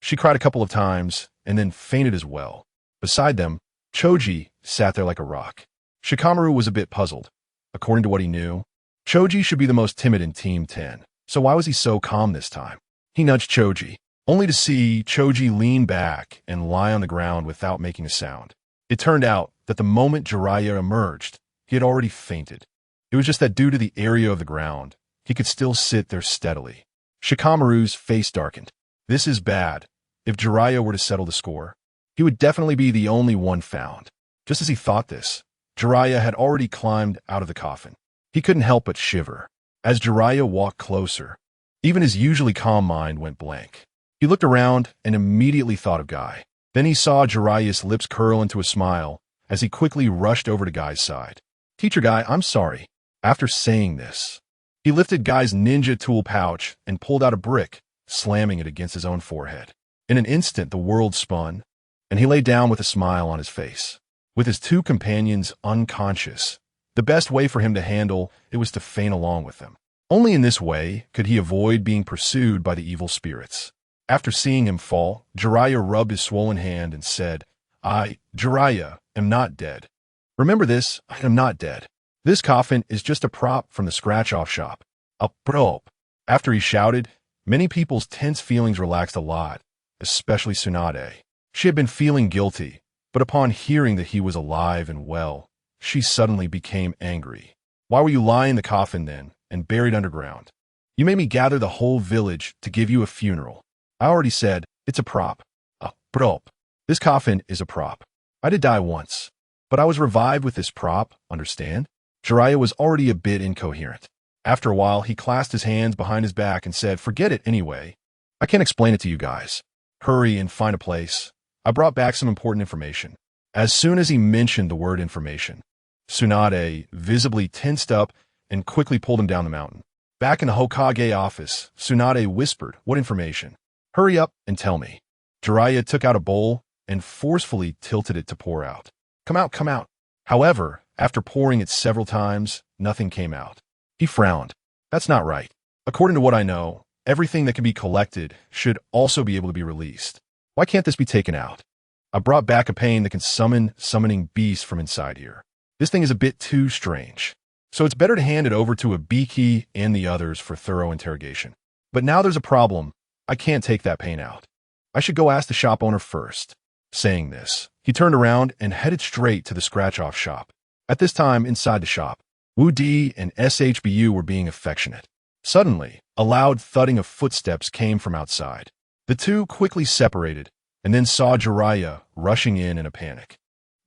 She cried a couple of times and then fainted as well. Beside them, Choji sat there like a rock. Shikamaru was a bit puzzled. According to what he knew, Choji should be the most timid in Team 10, so why was he so calm this time? He nudged Choji, only to see Choji lean back and lie on the ground without making a sound. It turned out that the moment Jiraiya emerged, he had already fainted. It was just that due to the area of the ground, he could still sit there steadily. Shikamaru's face darkened. This is bad. If Jiraiya were to settle the score, he would definitely be the only one found. Just as he thought this, Jiraiya had already climbed out of the coffin. He couldn't help but shiver. As Jiraiya walked closer, even his usually calm mind went blank. He looked around and immediately thought of Guy. Then he saw Jiraiya's lips curl into a smile as he quickly rushed over to Guy's side. "Teacher Guy, I'm sorry. After saying this, he lifted Guy's ninja tool pouch and pulled out a brick, slamming it against his own forehead. In an instant, the world spun, and he lay down with a smile on his face. With his two companions unconscious, the best way for him to handle it was to faint along with them. Only in this way could he avoid being pursued by the evil spirits. After seeing him fall, Jiraiya rubbed his swollen hand and said, I, Jiraiya, am not dead. Remember this, I am not dead. This coffin is just a prop from the scratch-off shop. A prop. After he shouted, many people's tense feelings relaxed a lot, especially Tsunade. She had been feeling guilty, but upon hearing that he was alive and well, she suddenly became angry. Why were you lying in the coffin then, and buried underground? You made me gather the whole village to give you a funeral. I already said, it's a prop. A prop. This coffin is a prop. I did die once, but I was revived with this prop, understand? Jiraiya was already a bit incoherent. After a while, he clasped his hands behind his back and said, forget it anyway. I can't explain it to you guys. Hurry and find a place. I brought back some important information. As soon as he mentioned the word information, Tsunade visibly tensed up and quickly pulled him down the mountain. Back in the Hokage office, Tsunade whispered, what information? Hurry up and tell me. Jiraiya took out a bowl and forcefully tilted it to pour out. Come out, come out. However, after pouring it several times, nothing came out. He frowned. That's not right. According to what I know, everything that can be collected should also be able to be released. Why can't this be taken out? I brought back a pain that can summon summoning beasts from inside here. This thing is a bit too strange. So it's better to hand it over to a Biki and the others for thorough interrogation. But now there's a problem. I can't take that pain out. I should go ask the shop owner first. Saying this, he turned around and headed straight to the scratch-off shop. At this time, inside the shop, Wu Di and SHBU were being affectionate. Suddenly, a loud thudding of footsteps came from outside. The two quickly separated and then saw Jiraiya rushing in a panic.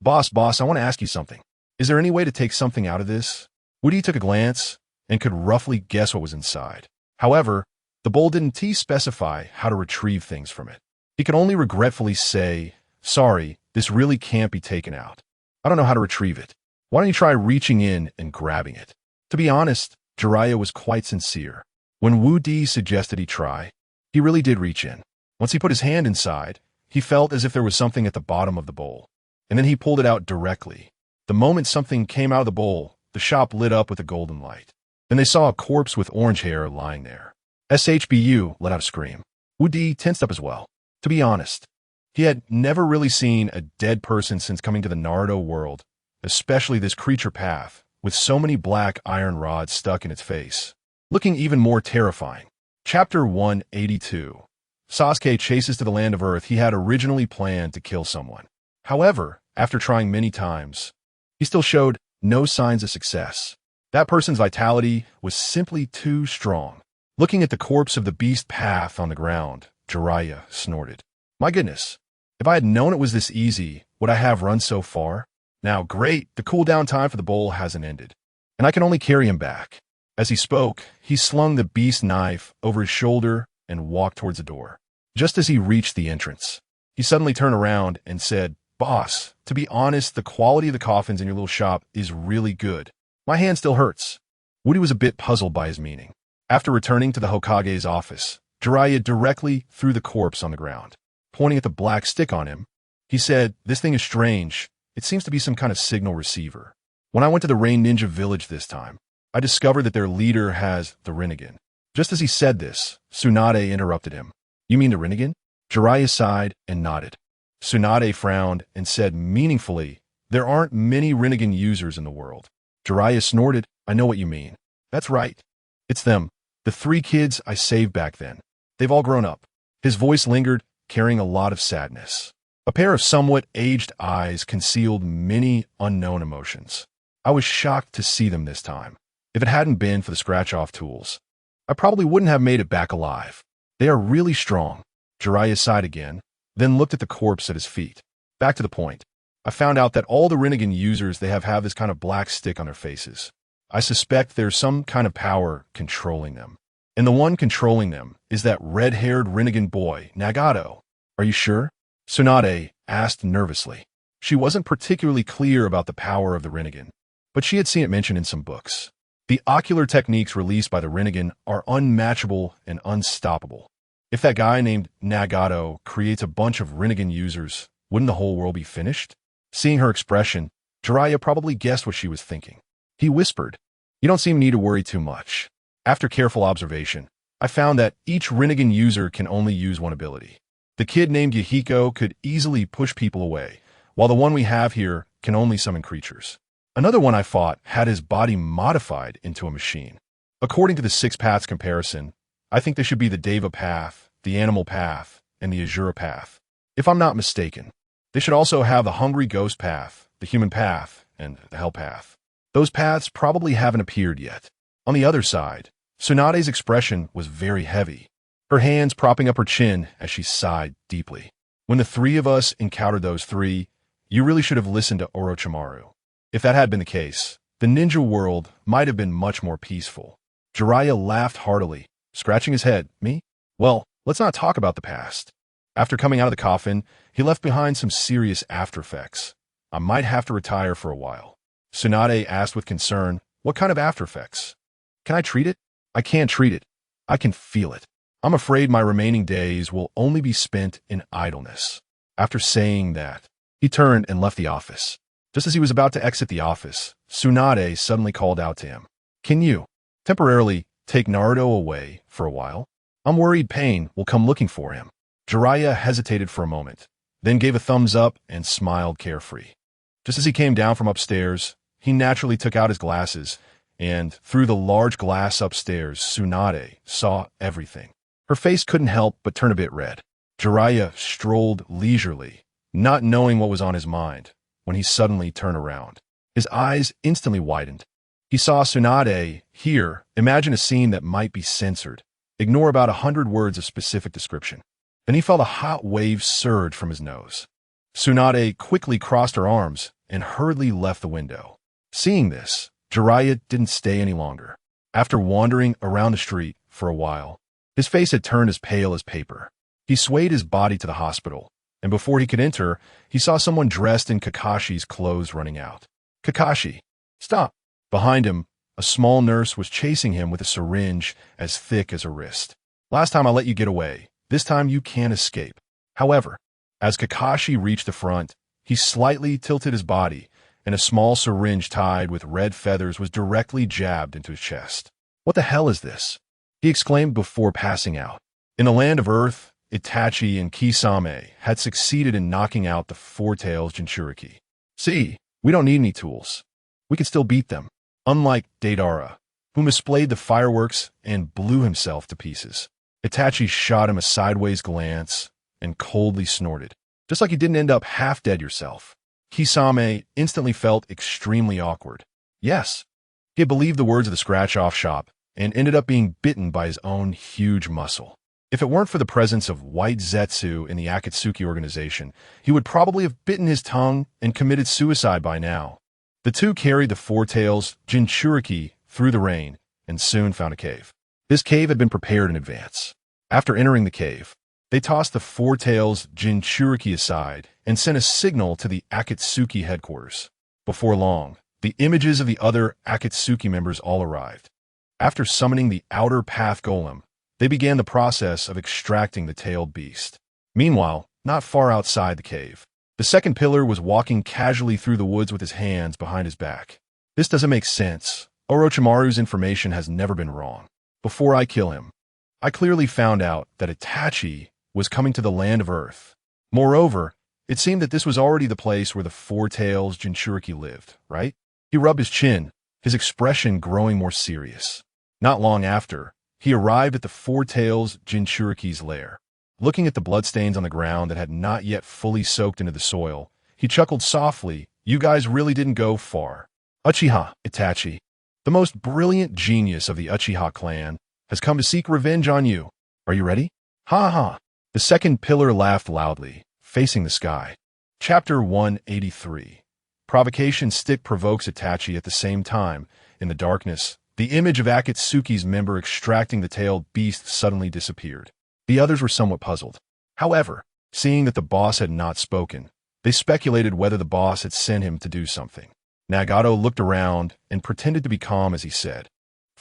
Boss, I want to ask you something. Is there any way to take something out of this? Wu Di took a glance and could roughly guess what was inside. However, the bowl didn't specify how to retrieve things from it. He could only regretfully say, sorry, this really can't be taken out. I don't know how to retrieve it. Why don't you try reaching in and grabbing it? To be honest, Jiraiya was quite sincere. When Wu Di suggested he try, he really did reach in. Once he put his hand inside, he felt as if there was something at the bottom of the bowl, and then he pulled it out directly. The moment something came out of the bowl, the shop lit up with a golden light. Then they saw a corpse with orange hair lying there. SHBU let out a scream. Wu Di tensed up as well. To be honest, he had never really seen a dead person since coming to the Naruto world, especially this creature path, with so many black iron rods stuck in its face, looking even more terrifying. Chapter 182. Sasuke chases to the land of Earth. He had originally planned to kill someone. However, after trying many times, he still showed no signs of success. That person's vitality was simply too strong. Looking at the corpse of the beast path on the ground, Jiraiya snorted. My goodness, if I had known it was this easy, would I have run so far? Now, great, the cooldown time for the bowl hasn't ended, and I can only carry him back. As he spoke, he slung the beast knife over his shoulder and walked towards the door. Just as he reached the entrance, he suddenly turned around and said, Boss, to be honest, the quality of the coffins in your little shop is really good. My hand still hurts. Woody was a bit puzzled by his meaning. After returning to the Hokage's office, Jiraiya directly threw the corpse on the ground. Pointing at the black stick on him, he said, this thing is strange. It seems to be some kind of signal receiver. When I went to the Rain Ninja village this time, I discovered that their leader has the Rinnegan. Just as he said this, Tsunade interrupted him. You mean the Rinnegan? Jiraiya sighed and nodded. Tsunade frowned and said meaningfully, there aren't many Rinnegan users in the world. Jiraiya snorted, I know what you mean. That's right. It's them. The 3 kids I saved back then. They've all grown up. His voice lingered, carrying a lot of sadness. A pair of somewhat aged eyes concealed many unknown emotions. I was shocked to see them this time. If it hadn't been for the scratch-off tools, I probably wouldn't have made it back alive. They are really strong. Jiraiya sighed again, then looked at the corpse at his feet. Back to the point. I found out that all the Rinnegan users they have this kind of black stick on their faces. I suspect there's some kind of power controlling them. And the one controlling them is that red-haired Rinnegan boy, Nagato. Are you sure? Tsunade asked nervously. She wasn't particularly clear about the power of the Rinnegan, but she had seen it mentioned in some books. The ocular techniques released by the Rinnegan are unmatchable and unstoppable. If that guy named Nagato creates a bunch of Rinnegan users, wouldn't the whole world be finished? Seeing her expression, Jiraiya probably guessed what she was thinking. He whispered, "You don't seem to need to worry too much." After careful observation, I found that each Rinnegan user can only use one ability. The kid named Yahiko could easily push people away, while the one we have here can only summon creatures. Another one I fought had his body modified into a machine. According to the 6 paths comparison, I think they should be the Deva path, the Animal path, and the Azura path. If I'm not mistaken, they should also have the Hungry Ghost path, the Human path, and the Hell path. Those paths probably haven't appeared yet. On the other side, Tsunade's expression was very heavy, her hands propping up her chin as she sighed deeply. When the 3 of us encountered those 3, you really should have listened to Orochimaru. If that had been the case, the ninja world might have been much more peaceful. Jiraiya laughed heartily, scratching his head. Me? Well, let's not talk about the past. After coming out of the coffin, he left behind some serious after effects. I might have to retire for a while. Tsunade asked with concern, "What kind of after effects? Can I treat it?" "I can't treat it. I can feel it. I'm afraid my remaining days will only be spent in idleness." After saying that, he turned and left the office. Just as he was about to exit the office, Tsunade suddenly called out to him, "Can you temporarily take Naruto away for a while? I'm worried Pain will come looking for him." Jiraiya hesitated for a moment, then gave a thumbs up and smiled carefree. Just as he came down from upstairs, he naturally took out his glasses, and through the large glass upstairs, Tsunade saw everything. Her face couldn't help but turn a bit red. Jiraiya strolled leisurely, not knowing what was on his mind, when he suddenly turned around. His eyes instantly widened. He saw Tsunade here. Imagine a scene that might be censored. Ignore about 100 words of specific description. Then he felt a hot wave surge from his nose. Tsunade quickly crossed her arms and hurriedly left the window. Seeing this, Jiraiya didn't stay any longer. After wandering around the street for a while, his face had turned as pale as paper. He swayed his body to the hospital, and before he could enter, he saw someone dressed in Kakashi's clothes running out. "Kakashi, stop!" Behind him, a small nurse was chasing him with a syringe as thick as her wrist. "Last time I let you get away. This time you can't escape." However, as Kakashi reached the front, he slightly tilted his body, and a small syringe tied with red feathers was directly jabbed into his chest. "What the hell is this?" he exclaimed before passing out. In the land of Earth, Itachi and Kisame had succeeded in knocking out the Four Tails Jinchuriki. "See, we don't need any tools. We can still beat them." Unlike Deidara, who misplayed the fireworks and blew himself to pieces, Itachi shot him a sideways glance and coldly snorted. "Just like you didn't end up half dead yourself." Kisame instantly felt extremely awkward. Yes, he had believed the words of the scratch-off shop and ended up being bitten by his own huge muscle. If it weren't for the presence of White Zetsu in the Akatsuki organization, he would probably have bitten his tongue and committed suicide by now. The two carried the Four Tails Jinchuriki through the rain and soon found a cave. This cave had been prepared in advance. After entering the cave, they tossed the Four Tails Jinchuriki aside and sent a signal to the Akatsuki headquarters. Before long, the images of the other Akatsuki members all arrived. After summoning the Outer Path Golem, they began the process of extracting the tailed beast. Meanwhile, not far outside the cave, the second pillar was walking casually through the woods with his hands behind his back. "This doesn't make sense. Orochimaru's information has never been wrong. Before I kill him, I clearly found out that Itachi was coming to the land of Earth. Moreover, it seemed that this was already the place where the Four Tails Jinchuriki lived, right?" He rubbed his chin, his expression growing more serious. Not long after, he arrived at the Four Tails Jinchuriki's lair. Looking at the bloodstains on the ground that had not yet fully soaked into the soil, he chuckled softly. "You guys really didn't go far. Uchiha Itachi, the most brilliant genius of the Uchiha clan, has come to seek revenge on you. Are you ready?" "Ha ha!" The second pillar laughed loudly, facing the sky. Chapter 183. Provocation Stick provokes Itachi at the same time. In the darkness, the image of Akatsuki's member extracting the tailed beast suddenly disappeared. The others were somewhat puzzled. However, seeing that the boss had not spoken, they speculated whether the boss had sent him to do something. Nagato looked around and pretended to be calm as he said,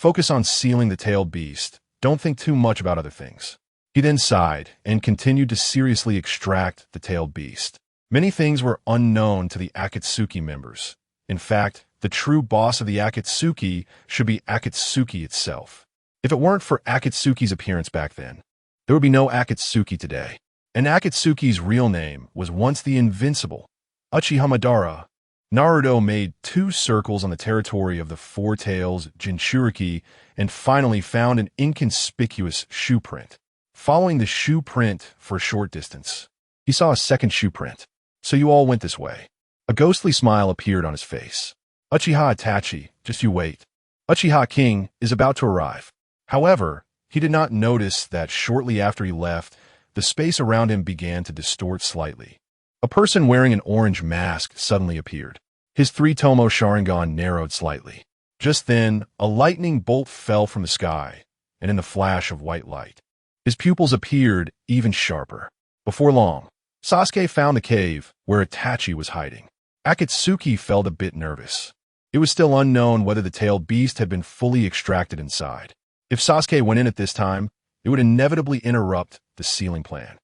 Focus on sealing the tailed beast. Don't think too much about other things. He then sighed and continued to seriously extract the tailed beast. Many things were unknown to the Akatsuki members. In fact, the true boss of the Akatsuki should be Akatsuki itself. If it weren't for Akatsuki's appearance back then, there would be no Akatsuki today. And Akatsuki's real name was once the invincible Uchiha Madara. Naruto made 2 circles on the territory of the Four Tails Jinchuriki and finally found an inconspicuous shoe print. Following the shoe print for a short distance, he saw a second shoe print. So you all went this way. A ghostly smile appeared on his face. Uchiha Itachi, just you wait. Uchiha King is about to arrive. However, he did not notice that shortly after he left, the space around him began to distort slightly. A person wearing an orange mask suddenly appeared. His 3-tomo Sharingan narrowed slightly. Just then, a lightning bolt fell from the sky, and in the flash of white light, his pupils appeared even sharper. Before long, Sasuke found the cave where Itachi was hiding. Akatsuki felt a bit nervous. It was still unknown whether the tailed beast had been fully extracted inside. If Sasuke went in at this time, it would inevitably interrupt the sealing plan.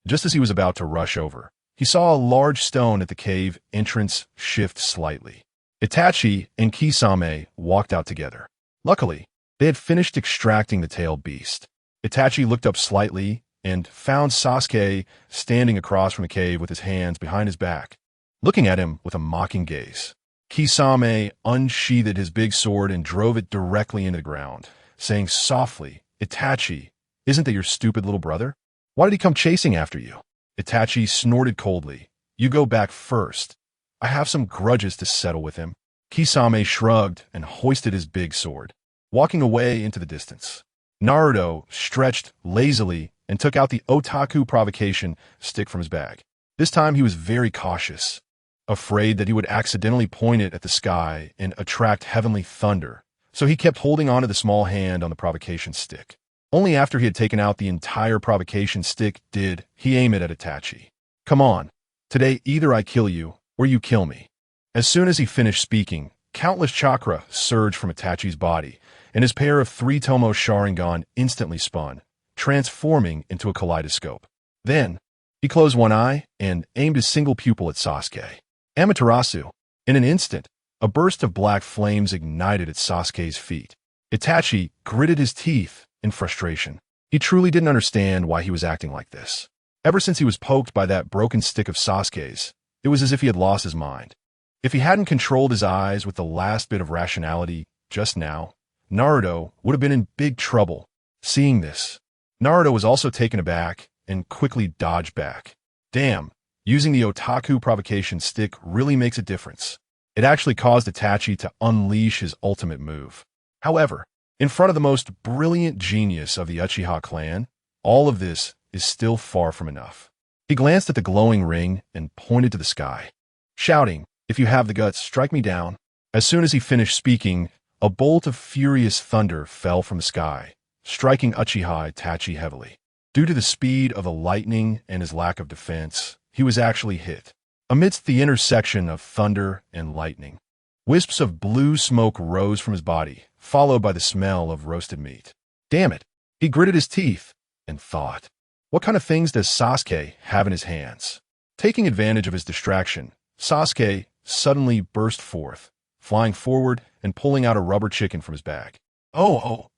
Just as he was about to rush over, he saw a large stone at the cave entrance shift slightly. Itachi and Kisame walked out together. Luckily, they had finished extracting the tailed beast. Itachi looked up slightly and found Sasuke standing across from the cave with his hands behind his back, looking at him with a mocking gaze. Kisame unsheathed his big sword and drove it directly into the ground, saying softly, "Itachi, isn't that your stupid little brother? Why did he come chasing after you?" Itachi snorted coldly. "You go back first. I have some grudges to settle with him." Kisame shrugged and hoisted his big sword, walking away into the distance. Naruto stretched lazily and took out the otaku provocation stick from his bag. This time he was very cautious, afraid that he would accidentally point it at the sky and attract heavenly thunder, so he kept holding onto the small hand on the provocation stick. Only after he had taken out the entire provocation stick did he aim it at Itachi. "Come on. Today either I kill you or you kill me." As soon as he finished speaking, countless chakra surged from Itachi's body, and his pair of 3-tomo Sharingan instantly spun, transforming into a kaleidoscope. Then, he closed one eye and aimed his single pupil at Sasuke. Amaterasu. In an instant, a burst of black flames ignited at Sasuke's feet. Itachi gritted his teeth in frustration. He truly didn't understand why he was acting like this. Ever since he was poked by that broken stick of Sasuke's, it was as if he had lost his mind. If he hadn't controlled his eyes with the last bit of rationality just now, Naruto would have been in big trouble. Seeing this, Naruto was also taken aback and quickly dodged back. Damn, using the otaku provocation stick really makes a difference. It actually caused Itachi to unleash his ultimate move. However, in front of the most brilliant genius of the Uchiha clan, all of this is still far from enough. He glanced at the glowing ring and pointed to the sky, shouting, "If you have the guts, strike me down." As soon as he finished speaking, a bolt of furious thunder fell from the sky, striking Uchiha Itachi heavily. Due to the speed of the lightning and his lack of defense, he was actually hit. Amidst the intersection of thunder and lightning, wisps of blue smoke rose from his body, followed by the smell of roasted meat. Damn it! He gritted his teeth and thought, what kind of things does Sasuke have in his hands? Taking advantage of his distraction, Sasuke suddenly burst forth, flying forward and pulling out a rubber chicken from his bag. Oh!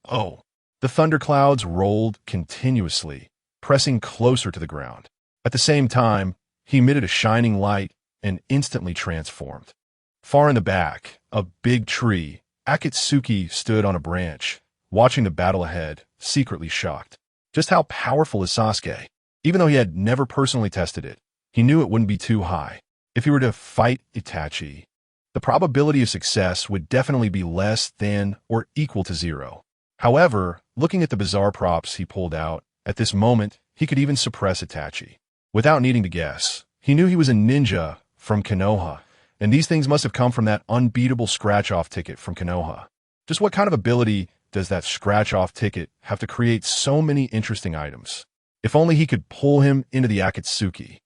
The thunderclouds rolled continuously, pressing closer to the ground. At the same time, he emitted a shining light and instantly transformed. Far in the back, a big tree, Akatsuki stood on a branch, watching the battle ahead, secretly shocked. Just how powerful is Sasuke? Even though he had never personally tested it, he knew it wouldn't be too high. If he were to fight Itachi, the probability of success would definitely be less than or equal to 0. However, looking at the bizarre props he pulled out, at this moment, he could even suppress Itachi. Without needing to guess, he knew he was a ninja from Konoha, and these things must have come from that unbeatable scratch-off ticket from Konoha. Just what kind of ability does that scratch-off ticket have to create so many interesting items? If only he could pull him into the Akatsuki.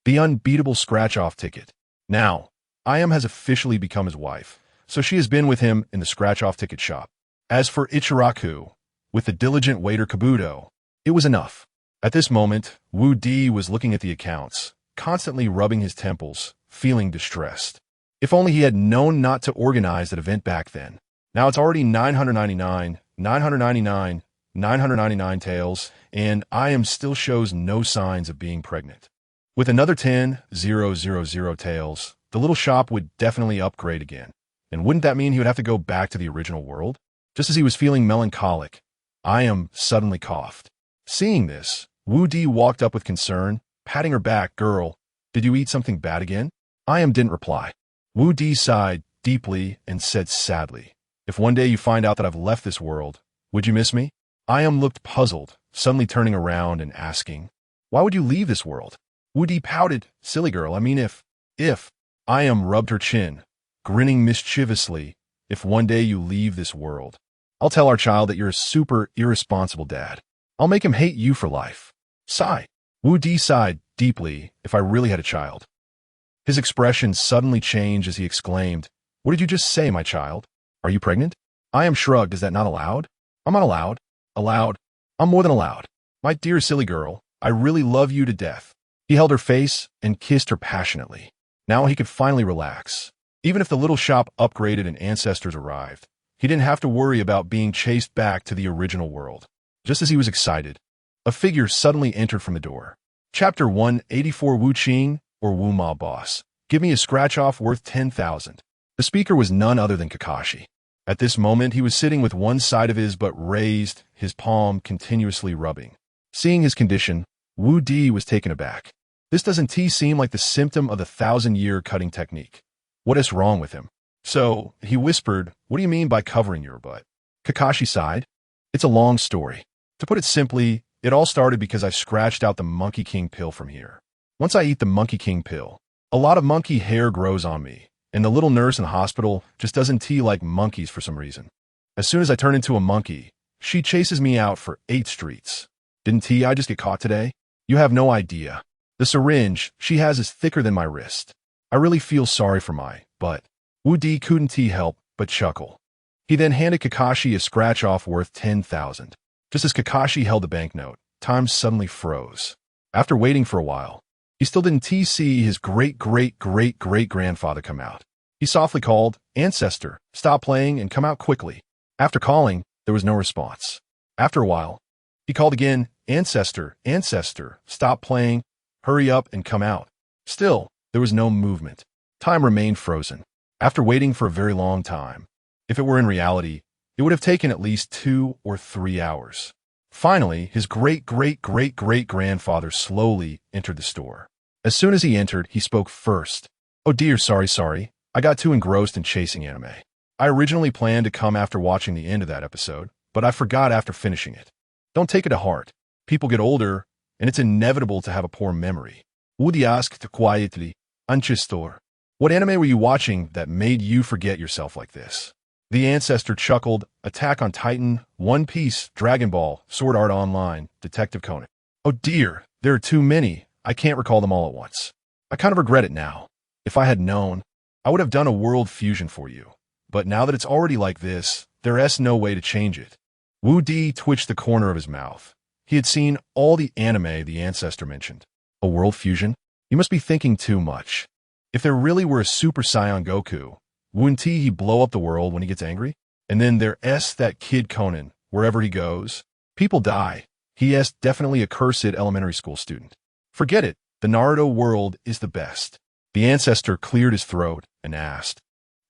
The unbeatable scratch-off ticket. Now, Ayam has officially become his wife, so she has been with him in the scratch-off ticket shop. As for Ichiraku, with the diligent waiter Kabuto, it was enough. At this moment, Wu Di was looking at the accounts, constantly rubbing his temples, feeling distressed. If only he had known not to organize that event back then. Now it's already 999, 999, 999 tails, and I am still shows no signs of being pregnant. With another 10,000 tails, the little shop would definitely upgrade again. And wouldn't that mean he would have to go back to the original world? Just as he was feeling melancholic, I am suddenly coughed. Seeing this, Wu Di walked up with concern, patting her back. Girl, did you eat something bad again? I am didn't reply. Wu Di sighed deeply and said sadly, if one day you find out that I've left this world, would you miss me? I am looked puzzled, suddenly turning around and asking, why would you leave this world? Wu Di pouted, silly girl, I mean if. I am rubbed her chin, grinning mischievously, if one day you leave this world, I'll tell our child that you're a super irresponsible dad. I'll make him hate you for life. Sigh. Wu Di sighed deeply, if I really had a child. His expression suddenly changed as he exclaimed, what did you just say, my child? Are you pregnant? I am shrugged, is that not allowed? I'm not allowed. Allowed. I'm more than allowed. My dear silly girl, I really love you to death. He held her face and kissed her passionately. Now he could finally relax. Even if the little shop upgraded and ancestors arrived, he didn't have to worry about being chased back to the original world. Just as he was excited, a figure suddenly entered from the door. Chapter 184 Wu Qing or Wu Ma Boss. Give me a scratch-off worth 10,000. The speaker was none other than Kakashi. At this moment, he was sitting with one side of his butt raised, his palm continuously rubbing. Seeing his condition, Wu Di was taken aback. This doesn't seem like the symptom of the 1,000-year cutting technique. What is wrong with him? So, he whispered, what do you mean by covering your butt? Kakashi sighed. It's a long story. To put it simply, it all started because I scratched out the Monkey King pill from here. Once I eat the Monkey King pill, a lot of monkey hair grows on me, and the little nurse in the hospital just doesn't like monkeys for some reason. As soon as I turn into a monkey, she chases me out for 8 streets. Didn't I just get caught today? You have no idea. The syringe she has is thicker than my wrist. I really feel sorry for my butt. Wu Di couldn't help but chuckle. He then handed Kakashi a scratch-off worth 10,000. Just as Kakashi held the banknote, time suddenly froze. After waiting for a while, he still didn't see his great-great-great-great-grandfather come out. He softly called, Ancestor, stop playing and come out quickly. After calling, there was no response. After a while, he called again, Ancestor, Ancestor, stop playing, hurry up and come out. Still, there was no movement. Time remained frozen. After waiting for a very long time, if it were in reality, it would have taken at least 2 or 3 hours. Finally, his great-great-great-great-grandfather slowly entered the store. As soon as he entered, he spoke first. Oh dear, sorry. I got too engrossed in chasing anime. I originally planned to come after watching the end of that episode, but I forgot after finishing it. Don't take it to heart. People get older, and it's inevitable to have a poor memory. Woody asked quietly, Ancestor, what anime were you watching that made you forget yourself like this? The ancestor chuckled, Attack on Titan, One Piece, Dragon Ball, Sword Art Online, Detective Conan. Oh dear, there are too many. I can't recall them all at once. I kind of regret it now. If I had known, I would have done a world fusion for you. But now that it's already like this, there's no way to change it. Wu Di twitched the corner of his mouth. He had seen all the anime the ancestor mentioned. A world fusion? You must be thinking too much. If there really were a Super Saiyan Goku, wouldn't he blow up the world when he gets angry? And then there's that kid Conan, wherever he goes. People die. He is definitely a cursed elementary school student. Forget it. The Naruto world is the best. The ancestor cleared his throat and asked,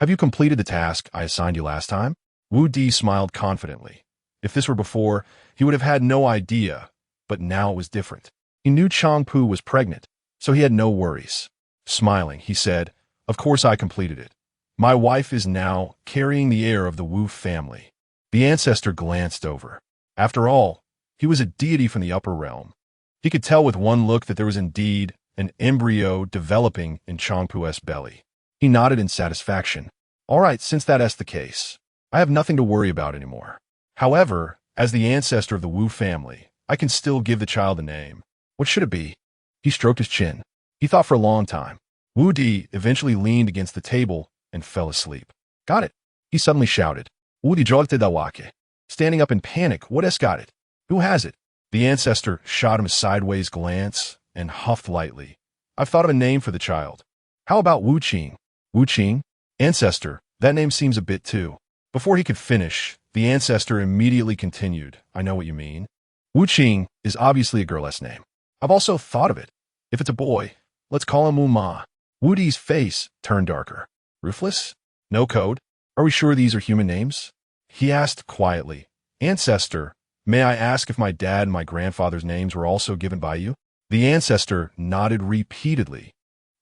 Have you completed the task I assigned you last time? Wu Di smiled confidently. If this were before, he would have had no idea, but now it was different. He knew Changpu was pregnant, so he had no worries. Smiling, he said, Of course I completed it. My wife is now carrying the heir of the Wu family. The ancestor glanced over. After all, he was a deity from the upper realm. He could tell with one look that there was indeed an embryo developing in Changpu's belly. He nodded in satisfaction. All right, since that's the case, I have nothing to worry about anymore. However, as the ancestor of the Wu family, I can still give the child a name. What should it be? He stroked his chin. He thought for a long time. Wu Di eventually leaned against the table and fell asleep. Got it, he suddenly shouted. Udijogte dawake. Standing up in panic, what has got it? Who has it? The ancestor shot him a sideways glance and huffed lightly. I've thought of a name for the child. How about Wu Qing? Wu Qing? Ancestor, that name seems a bit too. Before he could finish, the ancestor immediately continued. I know what you mean. Wu Qing is obviously a girl's name. I've also thought of it. If it's a boy, let's call him Wu-Ma. Wu Di's face turned darker. Ruthless? No code? Are we sure these are human names? He asked quietly. Ancestor, may I ask if my dad and my grandfather's names were also given by you? The ancestor nodded repeatedly.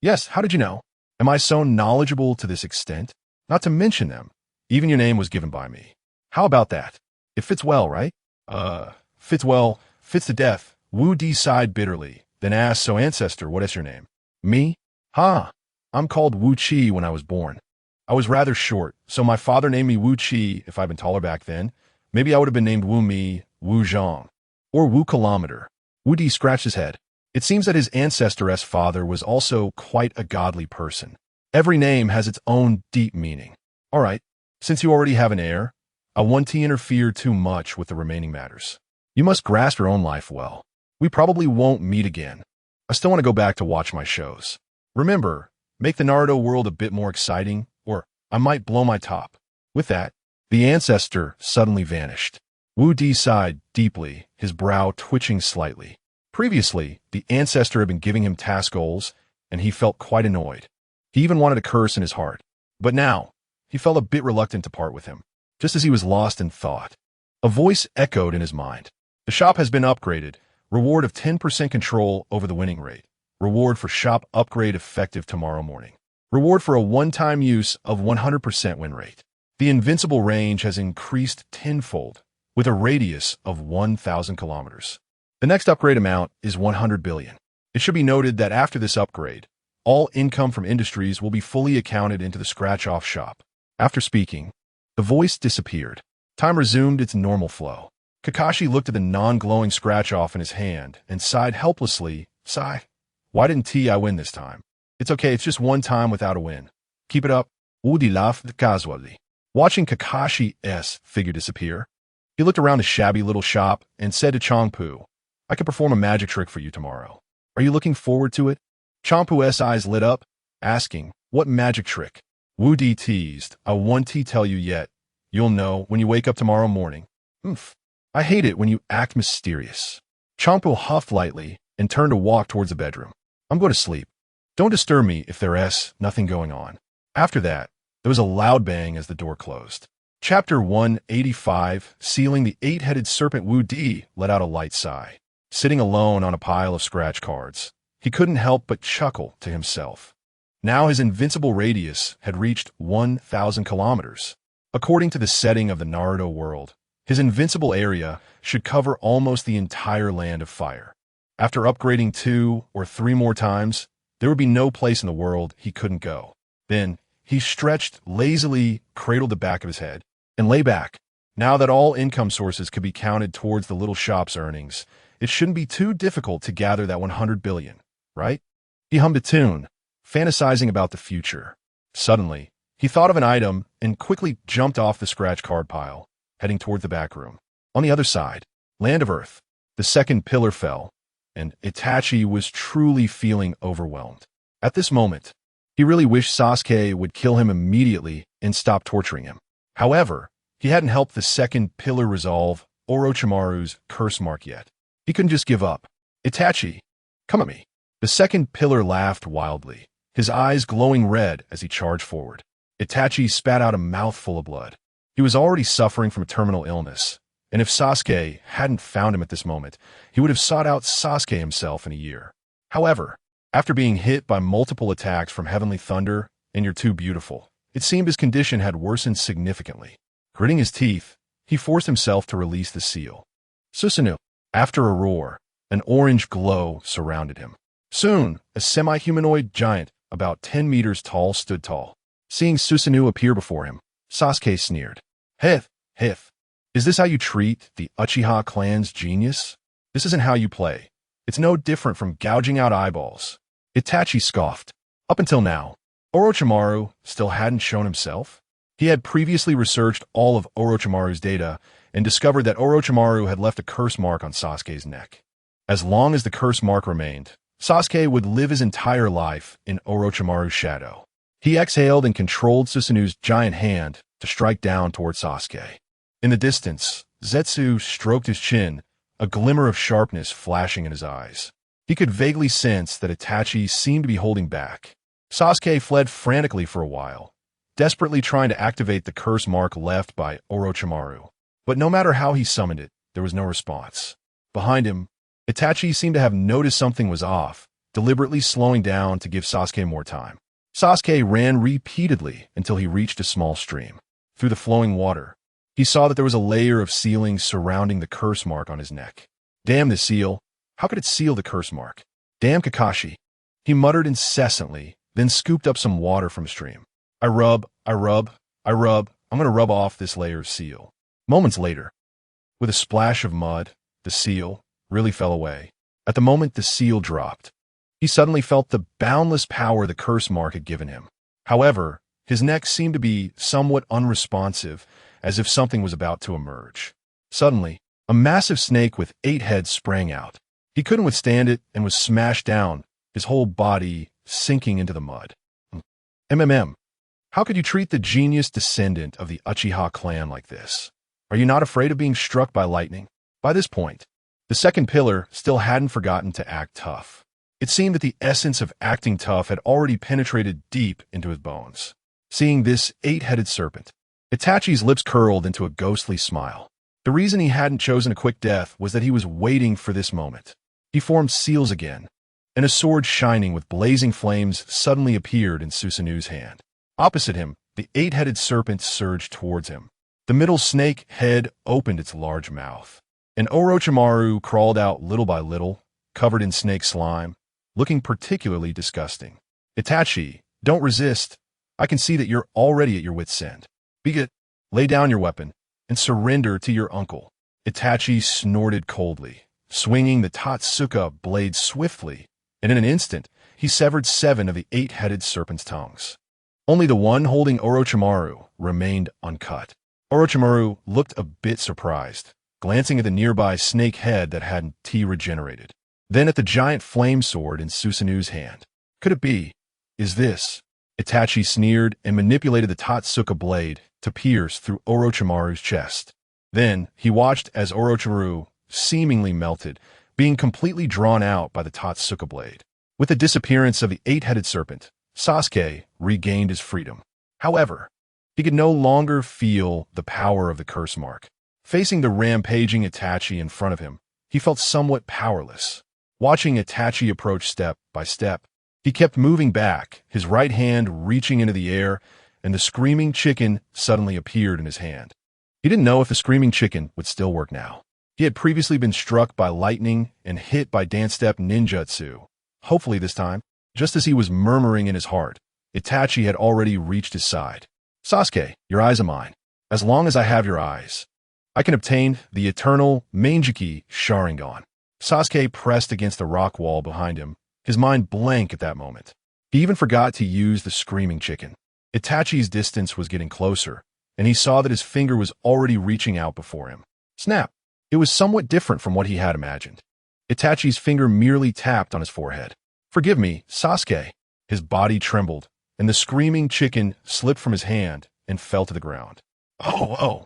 Yes, how did you know? Am I so knowledgeable to this extent? Not to mention them. Even your name was given by me. How about that? It fits well, right? Fits well, fits to death. Wu Di sighed bitterly, then asked, so ancestor, what is your name? Me? I'm called Wu Qi when I was born. I was rather short, so my father named me Wu Qi. If I'd been taller back then, maybe I would have been named Wu Mi, Wu Zhang, or Wu Kilometer. Wu Di scratched his head. It seems that his ancestor's father was also quite a godly person. Every name has its own deep meaning. All right, since you already have an heir, I won't interfere too much with the remaining matters. You must grasp your own life well. We probably won't meet again. I still want to go back to watch my shows. Remember, make the Naruto world a bit more exciting, or I might blow my top. With that, the ancestor suddenly vanished. Wu Di sighed deeply, his brow twitching slightly. Previously, the ancestor had been giving him task goals, and he felt quite annoyed. He even wanted to curse in his heart. But now, he felt a bit reluctant to part with him, just as he was lost in thought. A voice echoed in his mind. The shop has been upgraded. Reward of 10% control over the winning rate. Reward for shop upgrade effective tomorrow morning. Reward for a one-time use of 100% win rate. The invincible range has increased tenfold, with a radius of 1,000 kilometers. The next upgrade amount is 100 billion. It should be noted that after this upgrade, all income from industries will be fully accounted into the scratch-off shop. After speaking, the voice disappeared. Time resumed its normal flow. Kakashi looked at the non-glowing scratch-off in his hand and sighed helplessly. Sigh. Why didn't I win this time? It's okay, it's just one time without a win. Keep it up. Udi laughed casually. Watching Kakashi's figure disappear, he looked around the shabby little shop and said to Changpu, I could perform a magic trick for you tomorrow. Are you looking forward to it? Changpu's eyes lit up, asking, what magic trick? Wu Di teased, I won't tell you yet. You'll know when you wake up tomorrow morning. I hate it when you act mysterious. Changpu huffed lightly and turned to walk towards the bedroom. I'm going to sleep. Don't disturb me if there's nothing going on. After that, there was a loud bang as the door closed. Chapter 185, Sealing the Eight-Headed Serpent. Wu Di let out a light sigh. Sitting alone on a pile of scratch cards, he couldn't help but chuckle to himself. Now his invincible radius had reached 1,000 kilometers. According to the setting of the Naruto world, his invincible area should cover almost the entire land of fire. After upgrading 2 or 3 more times, there would be no place in the world he couldn't go. Then, he stretched lazily, cradled the back of his head, and lay back. Now that all income sources could be counted towards the little shop's earnings, it shouldn't be too difficult to gather that 100 billion, right? He hummed a tune, fantasizing about the future. Suddenly, he thought of an item and quickly jumped off the scratch card pile, heading toward the back room. On the other side, Land of Earth, the second pillar fell, and Itachi was truly feeling overwhelmed. At this moment, he really wished Sasuke would kill him immediately and stop torturing him. However, he hadn't helped the second pillar resolve Orochimaru's curse mark yet. He couldn't just give up. Itachi, come at me. The second pillar laughed wildly, his eyes glowing red as he charged forward. Itachi spat out a mouthful of blood. He was already suffering from a terminal illness, and if Sasuke hadn't found him at this moment, he would have sought out Sasuke himself in a year. However, after being hit by multiple attacks from Heavenly Thunder and You're Too Beautiful, it seemed his condition had worsened significantly. Gritting his teeth, he forced himself to release the seal. Susanoo. After a roar, an orange glow surrounded him. Soon, a semi-humanoid giant about 10 meters tall stood tall. Seeing Susanoo appear before him, Sasuke sneered. Hith. Is this how you treat the Uchiha clan's genius? This isn't how you play. It's no different from gouging out eyeballs. Itachi scoffed. Up until now, Orochimaru still hadn't shown himself. He had previously researched all of Orochimaru's data and discovered that Orochimaru had left a curse mark on Sasuke's neck. As long as the curse mark remained, Sasuke would live his entire life in Orochimaru's shadow. He exhaled and controlled Susanu's giant hand to strike down toward Sasuke. In the distance, Zetsu stroked his chin, a glimmer of sharpness flashing in his eyes. He could vaguely sense that Itachi seemed to be holding back. Sasuke fled frantically for a while, desperately trying to activate the curse mark left by Orochimaru. But no matter how he summoned it, there was no response. Behind him, Itachi seemed to have noticed something was off, deliberately slowing down to give Sasuke more time. Sasuke ran repeatedly until he reached a small stream. Through the flowing water, he saw that there was a layer of sealing surrounding the curse mark on his neck. Damn this seal. How could it seal the curse mark? Damn Kakashi. He muttered incessantly, then scooped up some water from a stream. I rub. I'm going to rub off this layer of seal. Moments later, with a splash of mud, the seal really fell away. At the moment the seal dropped, he suddenly felt the boundless power the curse mark had given him. However, his neck seemed to be somewhat unresponsive, as if something was about to emerge. Suddenly, a massive snake with 8 heads sprang out. He couldn't withstand it and was smashed down, his whole body sinking into the mud. How could you treat the genius descendant of the Uchiha clan like this? Are you not afraid of being struck by lightning? By this point, the second pillar still hadn't forgotten to act tough. It seemed that the essence of acting tough had already penetrated deep into his bones. Seeing this 8-headed serpent, Itachi's lips curled into a ghostly smile. The reason he hadn't chosen a quick death was that he was waiting for this moment. He formed seals again, and a sword shining with blazing flames suddenly appeared in Susanu's hand. Opposite him, the 8-headed serpent surged towards him. The middle snake head opened its large mouth, and Orochimaru crawled out little by little, covered in snake slime, looking particularly disgusting. Itachi, don't resist. I can see that you're already at your wit's end. Lay down your weapon and surrender to your uncle. Itachi snorted coldly, swinging the Totsuka blade swiftly, and in an instant, he severed 7 of the 8-headed serpent's tongues. Only the one holding Orochimaru remained uncut. Orochimaru looked a bit surprised, glancing at the nearby snake head that hadn't regenerated. Then at the giant flame sword in Susanu's hand. Could it be? Is this? Itachi sneered and manipulated the Totsuka blade to pierce through Orochimaru's chest. Then he watched as Orochimaru seemingly melted, being completely drawn out by the Totsuka blade. With the disappearance of the 8-headed serpent, Sasuke regained his freedom. However, he could no longer feel the power of the curse mark. Facing the rampaging Itachi in front of him, he felt somewhat powerless. Watching Itachi approach step by step, he kept moving back, his right hand reaching into the air, and the screaming chicken suddenly appeared in his hand. He didn't know if the screaming chicken would still work now. He had previously been struck by lightning and hit by dance step ninjutsu. Hopefully this time, just as he was murmuring in his heart, Itachi had already reached his side. Sasuke, your eyes are mine. As long as I have your eyes, I can obtain the eternal Manjiki Sharingan. Sasuke pressed against the rock wall behind him, his mind blank at that moment. He even forgot to use the screaming chicken. Itachi's distance was getting closer, and he saw that his finger was already reaching out before him. Snap! It was somewhat different from what he had imagined. Itachi's finger merely tapped on his forehead. Forgive me, Sasuke. His body trembled, and the screaming chicken slipped from his hand and fell to the ground. Oh!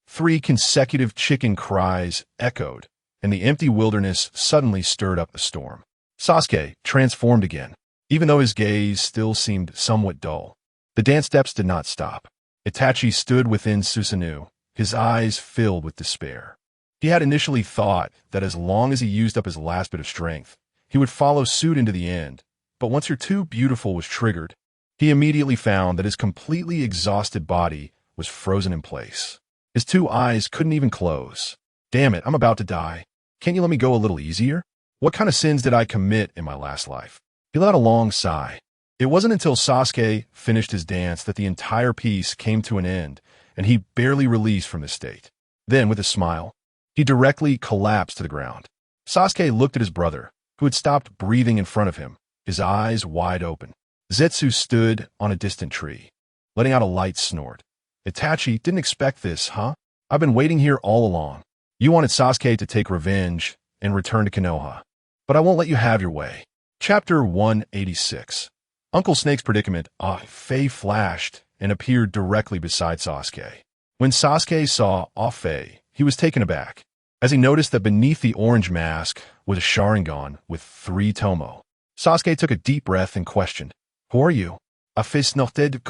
3 consecutive chicken cries echoed, and the empty wilderness suddenly stirred up a storm. Sasuke transformed again, even though his gaze still seemed somewhat dull. The dance steps did not stop. Itachi stood within Susanu, his eyes filled with despair. He had initially thought that as long as he used up his last bit of strength, he would follow suit into the end, but once your Too Beautiful was triggered, he immediately found that his completely exhausted body was frozen in place. His 2 eyes couldn't even close. Damn it, I'm about to die. Can't you let me go a little easier? What kind of sins did I commit in my last life? He let out a long sigh. It wasn't until Sasuke finished his dance that the entire piece came to an end, and he barely released from this state. Then, with a smile, he directly collapsed to the ground. Sasuke looked at his brother, who had stopped breathing in front of him, his eyes wide open. Zetsu stood on a distant tree, letting out a light snort. Itachi didn't expect this, huh? I've been waiting here all along. You wanted Sasuke to take revenge and return to Konoha. But I won't let you have your way. Chapter 186. Uncle Snake's predicament. Fei flashed and appeared directly beside Sasuke. When Sasuke saw Fei, he was taken aback, as he noticed that beneath the orange mask was a Sharingan with 3 tomo. Sasuke took a deep breath and questioned, "Who are you?" "Afisnoted.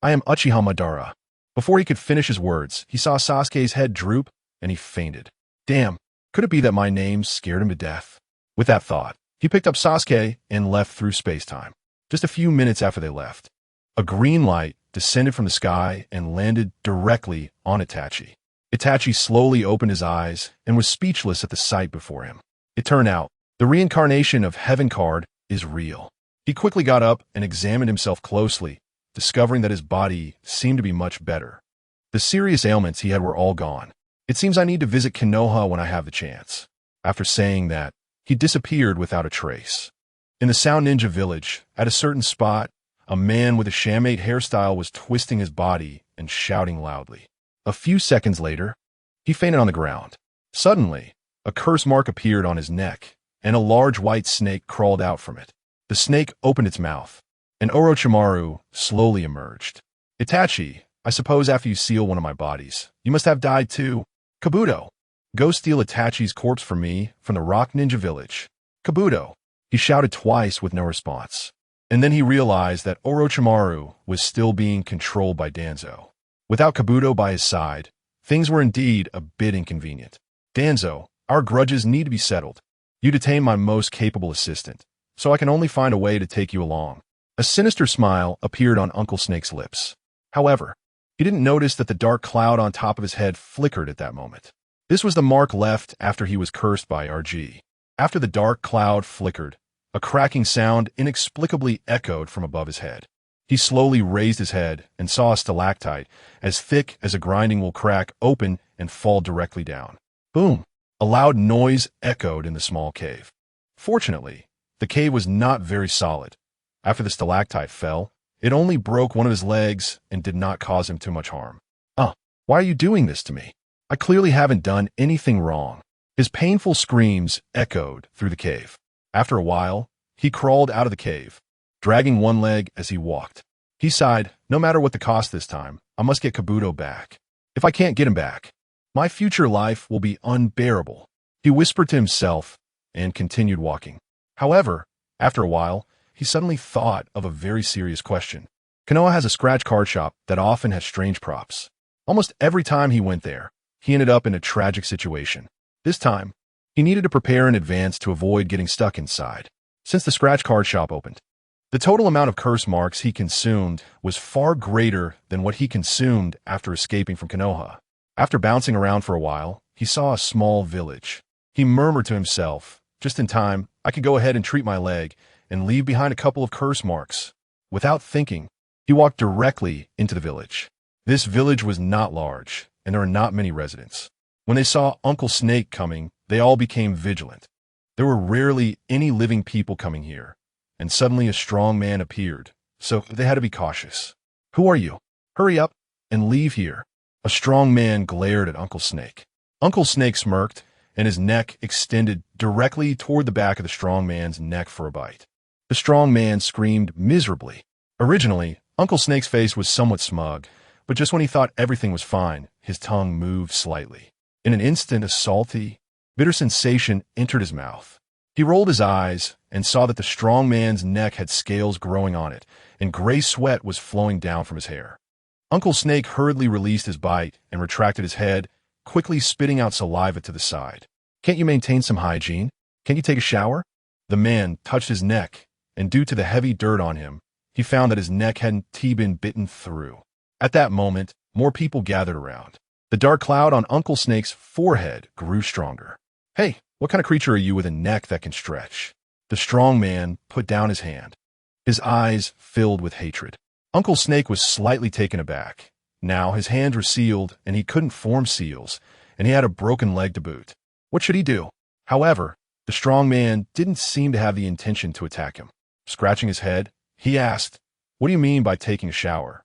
I am Uchiha Madara." Before he could finish his words, he saw Sasuke's head droop and he fainted. Damn, could it be that my name scared him to death? With that thought, he picked up Sasuke and left through space-time. Just a few minutes after they left, a green light descended from the sky and landed directly on Itachi. Itachi slowly opened his eyes and was speechless at the sight before him. It turned out, the reincarnation of Heaven Card is real. He quickly got up and examined himself closely, discovering that his body seemed to be much better. The serious ailments he had were all gone. It seems I need to visit Konoha when I have the chance. After saying that, he disappeared without a trace. In the Sound Ninja village, at a certain spot, a man with a shamate hairstyle was twisting his body and shouting loudly. A few seconds later, he fainted on the ground. Suddenly, a curse mark appeared on his neck, and a large white snake crawled out from it. The snake opened its mouth, and Orochimaru slowly emerged. "Itachi, I suppose after you seal one of my bodies, you must have died too. Kabuto, go steal Itachi's corpse for me from the Rock Ninja village." "Kabuto," he shouted twice with no response. And then he realized that Orochimaru was still being controlled by Danzo. Without Kabuto by his side, things were indeed a bit inconvenient. "Danzo, our grudges need to be settled. You detained my most capable assistant, so I can only find a way to take you along." A sinister smile appeared on Uncle Snake's lips. However, he didn't notice that the dark cloud on top of his head flickered at that moment. This was the mark left after he was cursed by RG. After the dark cloud flickered, a cracking sound inexplicably echoed from above his head. He slowly raised his head and saw a stalactite, as thick as a grinding wool crack, open and fall directly down. Boom! A loud noise echoed in the small cave. Fortunately, the cave was not very solid. After the stalactite fell, it only broke one of his legs and did not cause him too much harm. Why are you doing this to me? I clearly haven't done anything wrong." His painful screams echoed through the cave. After a while, he crawled out of the cave, dragging one leg as he walked. He sighed, "No matter what the cost this time, I must get Kabuto back. If I can't get him back, my future life will be unbearable." He whispered to himself and continued walking. However, after a while, he suddenly thought of a very serious question. Konoha has a scratch card shop that often has strange props. Almost every time he went there, he ended up in a tragic situation. This time, he needed to prepare in advance to avoid getting stuck inside. Since the scratch card shop opened, the total amount of curse marks he consumed was far greater than what he consumed after escaping from Konoha. After bouncing around for a while, he saw a small village. He murmured to himself, "Just in time, I could go ahead and treat my leg and leave behind a couple of curse marks." Without thinking, he walked directly into the village. This village was not large, and there were not many residents. When they saw Uncle Snake coming, they all became vigilant. There were rarely any living people coming here, and suddenly a strong man appeared, so they had to be cautious. "Who are you? Hurry up and leave here." A strong man glared at Uncle Snake. Uncle Snake smirked, and his neck extended directly toward the back of the strong man's neck for a bite. The strong man screamed miserably. Originally, Uncle Snake's face was somewhat smug, but just when he thought everything was fine, his tongue moved slightly. In an instant, a salty, bitter sensation entered his mouth. He rolled his eyes and saw that the strong man's neck had scales growing on it, and gray sweat was flowing down from his hair. Uncle Snake hurriedly released his bite and retracted his head, quickly spitting out saliva to the side. "Can't you maintain some hygiene? Can you take a shower?" The man touched his neck, and due to the heavy dirt on him, he found that his neck hadn't been bitten through. At that moment, more people gathered around. The dark cloud on Uncle Snake's forehead grew stronger. "Hey, what kind of creature are you with a neck that can stretch?" The strong man put down his hand. His eyes filled with hatred. Uncle Snake was slightly taken aback. Now his hands were sealed, and he couldn't form seals, and he had a broken leg to boot. What should he do? However, the strong man didn't seem to have the intention to attack him. Scratching his head, he asked, "What do you mean by taking a shower?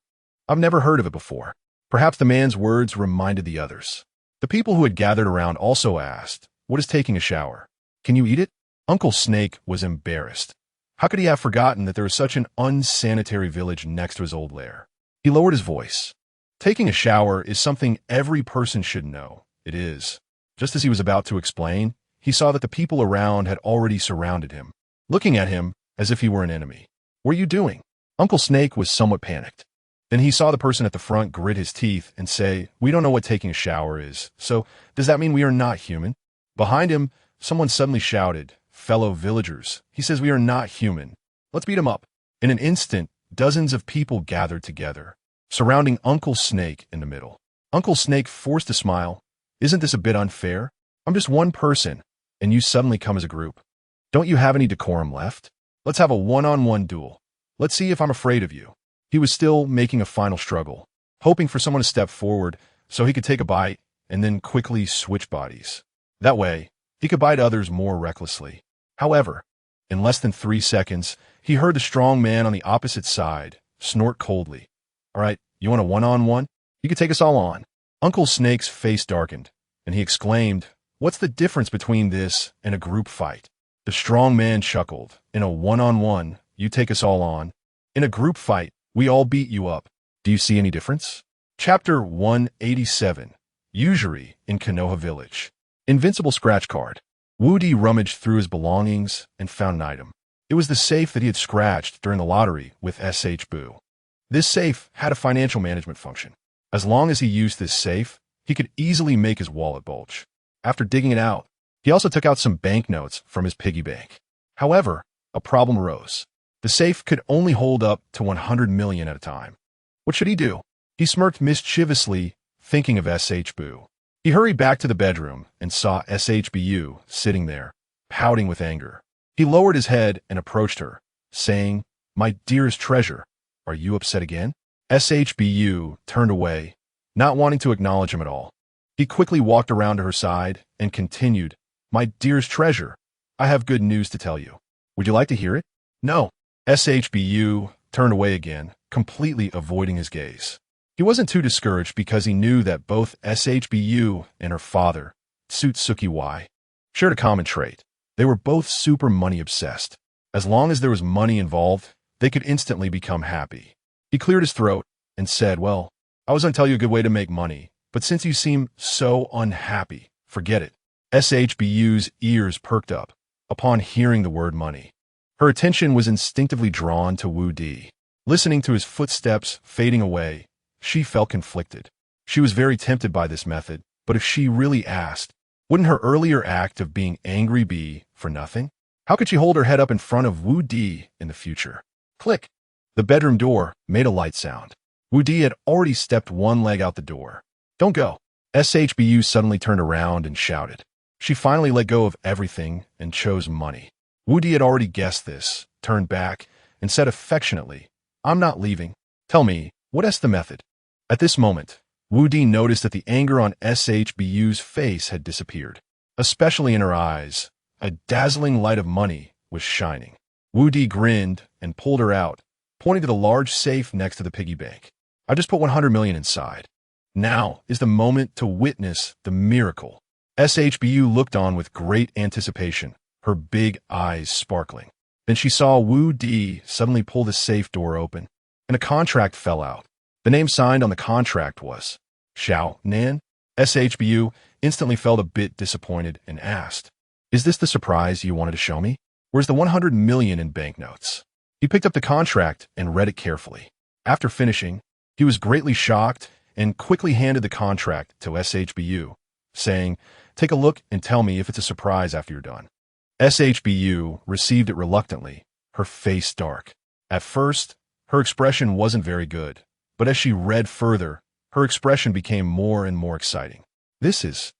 I've never heard of it before." Perhaps the man's words reminded the others. The people who had gathered around also asked, "What is taking a shower? Can you eat it?" Uncle Snake was embarrassed. How could he have forgotten that there was such an unsanitary village next to his old lair? He lowered his voice. Taking a shower is something every person should know. It is. Just as he was about to explain, he saw that the people around had already surrounded him, looking at him as if he were an enemy. "What are you doing?" Uncle Snake was somewhat panicked. Then he saw the person at the front grit his teeth and say, "We don't know what taking a shower is, so does that mean we are not human?" Behind him, someone suddenly shouted, "Fellow villagers, he says we are not human. Let's beat him up." In an instant, dozens of people gathered together, surrounding Uncle Snake in the middle. Uncle Snake forced a smile. "Isn't this a bit unfair? I'm just one person, and you suddenly come as a group. Don't you have any decorum left? Let's have a one-on-one duel. Let's see if I'm afraid of you." He was still making a final struggle, hoping for someone to step forward so he could take a bite and then quickly switch bodies. That way, he could bite others more recklessly. However, in less than 3 seconds, he heard the strong man on the opposite side snort coldly. "All right, you want a one-on-one? You can take us all on." Uncle Snake's face darkened, and he exclaimed, "What's the difference between this and a group fight?" The strong man chuckled. "In a one-on-one, you take us all on. In a group fight, we all beat you up. Do you see any difference?" Chapter 187, Usury in Konoha Village. Invincible scratch card. Woody rummaged through his belongings and found an item. It was the safe that he had scratched during the lottery with SH Boo. This safe had a financial management function. As long as he used this safe, he could easily make his wallet bulge. After digging it out, he also took out some banknotes from his piggy bank. However, a problem arose. The safe could only hold up to 100 million at a time. What should he do? He smirked mischievously, thinking of SH Boo. He hurried back to the bedroom and saw SHBU sitting there, pouting with anger. He lowered his head and approached her, saying, "My dearest treasure, are you upset again?" SHBU turned away, not wanting to acknowledge him at all. He quickly walked around to her side and continued, "My dearest treasure, I have good news to tell you. Would you like to hear it?" "No." SHBU turned away again, completely avoiding his gaze. He wasn't too discouraged because he knew that both SHBU and her father, Tsutsuki-Y, shared a common trait. They were both super money obsessed. As long as there was money involved, they could instantly become happy. He cleared his throat and said, "Well, I was going to tell you a good way to make money, but since you seem so unhappy, forget it." SHBU's ears perked up upon hearing the word money. Her attention was instinctively drawn to Wu Di. Listening to his footsteps fading away, she felt conflicted. She was very tempted by this method, but if she really asked, wouldn't her earlier act of being angry be for nothing? How could she hold her head up in front of Wu Di in the future? Click! The bedroom door made a light sound. Wu Di had already stepped one leg out the door. "Don't go." SHBU suddenly turned around and shouted. She finally let go of everything and chose money. Wu Di had already guessed this, turned back, and said affectionately, "I'm not leaving. Tell me, what's the method?" At this moment, Wu Di noticed that the anger on SHBU's face had disappeared. Especially in her eyes, a dazzling light of money was shining. Wu Di grinned and pulled her out, pointing to the large safe next to the piggy bank. "I just put 100 million inside. Now is the moment to witness the miracle." SHBU looked on with great anticipation, her big eyes sparkling. Then she saw Wu Di suddenly pull the safe door open, and a contract fell out. The name signed on the contract was Xiao Nan. SHBU instantly felt a bit disappointed and asked, "Is this the surprise you wanted to show me? Where's the 100 million in banknotes?" He picked up the contract and read it carefully. After finishing, he was greatly shocked and quickly handed the contract to SHBU, saying, "Take a look and tell me if it's a surprise after you're done." SHBU received it reluctantly, her face dark. At first, her expression wasn't very good, but as she read further, her expression became more and more exciting. "This is..."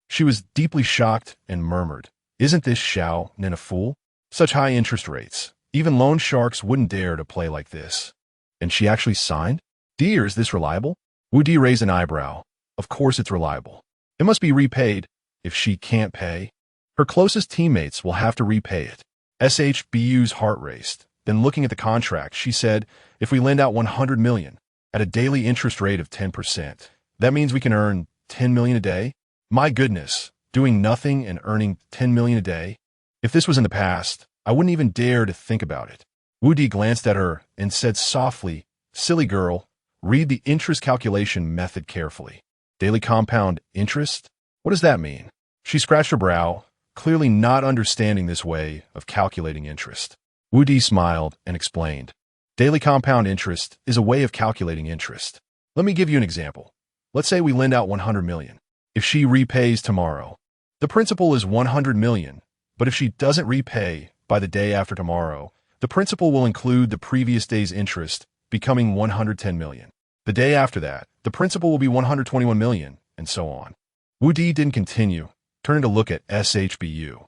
She was deeply shocked and murmured, "Isn't this Xiao Nen a fool? Such high interest rates. Even loan sharks wouldn't dare to play like this." "And she actually signed? Dear, is this reliable?" Wu Di raised an eyebrow. "Of course it's reliable. It must be repaid. If she can't pay, her closest teammates will have to repay it." SHBU's heart raced. Then looking at the contract, she said, "If we lend out 100 million, at a daily interest rate of 10%. That means we can earn 10 million a day? My goodness, doing nothing and earning 10 million a day? If this was in the past, I wouldn't even dare to think about it. Wu Di glanced at her and said softly, "Silly girl, read the interest calculation method carefully." Daily compound interest? What does that mean? She scratched her brow, clearly not understanding this way of calculating interest. Wu Di smiled and explained. Daily compound interest is a way of calculating interest. Let me give you an example. Let's say we lend out 100 million. If she repays tomorrow, the principal is 100 million, but if she doesn't repay by the day after tomorrow, the principal will include the previous day's interest, becoming 110 million. The day after that, the principal will be 121 million, and so on. Wu Di didn't continue, turning to look at SHBU,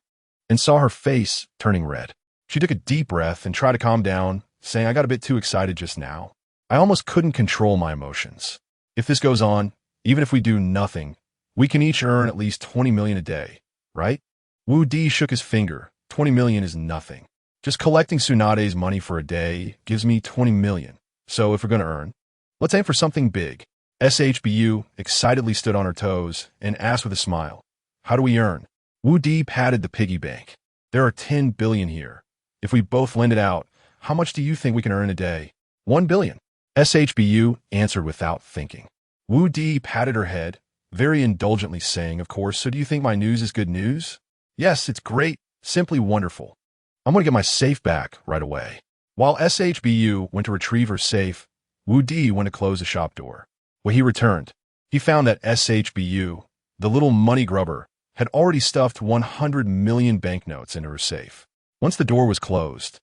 and saw her face turning red. She took a deep breath and tried to calm down, saying, "I got a bit too excited just now. I almost couldn't control my emotions. If this goes on, even if we do nothing, we can each earn at least 20 million a day, right?" Wu Di shook his finger. 20 million is nothing. Just collecting Tsunade's money for a day gives me 20 million. So if we're going to earn, let's aim for something big. SHBU excitedly stood on her toes and asked with a smile, "How do we earn?" Wu Di patted the piggy bank. "There are 10 billion here. If we both lend it out, how much do you think we can earn a day?" 1 billion. SHBU answered without thinking. Wu Di patted her head, very indulgently saying, "Of course, so do you think my news is good news?" "Yes, it's great, simply wonderful. I'm going to get my safe back right away." While SHBU went to retrieve her safe, Wu Di went to close the shop door. When he returned, he found that SHBU, the little money grubber, had already stuffed 100 million banknotes into her safe. Once the door was closed,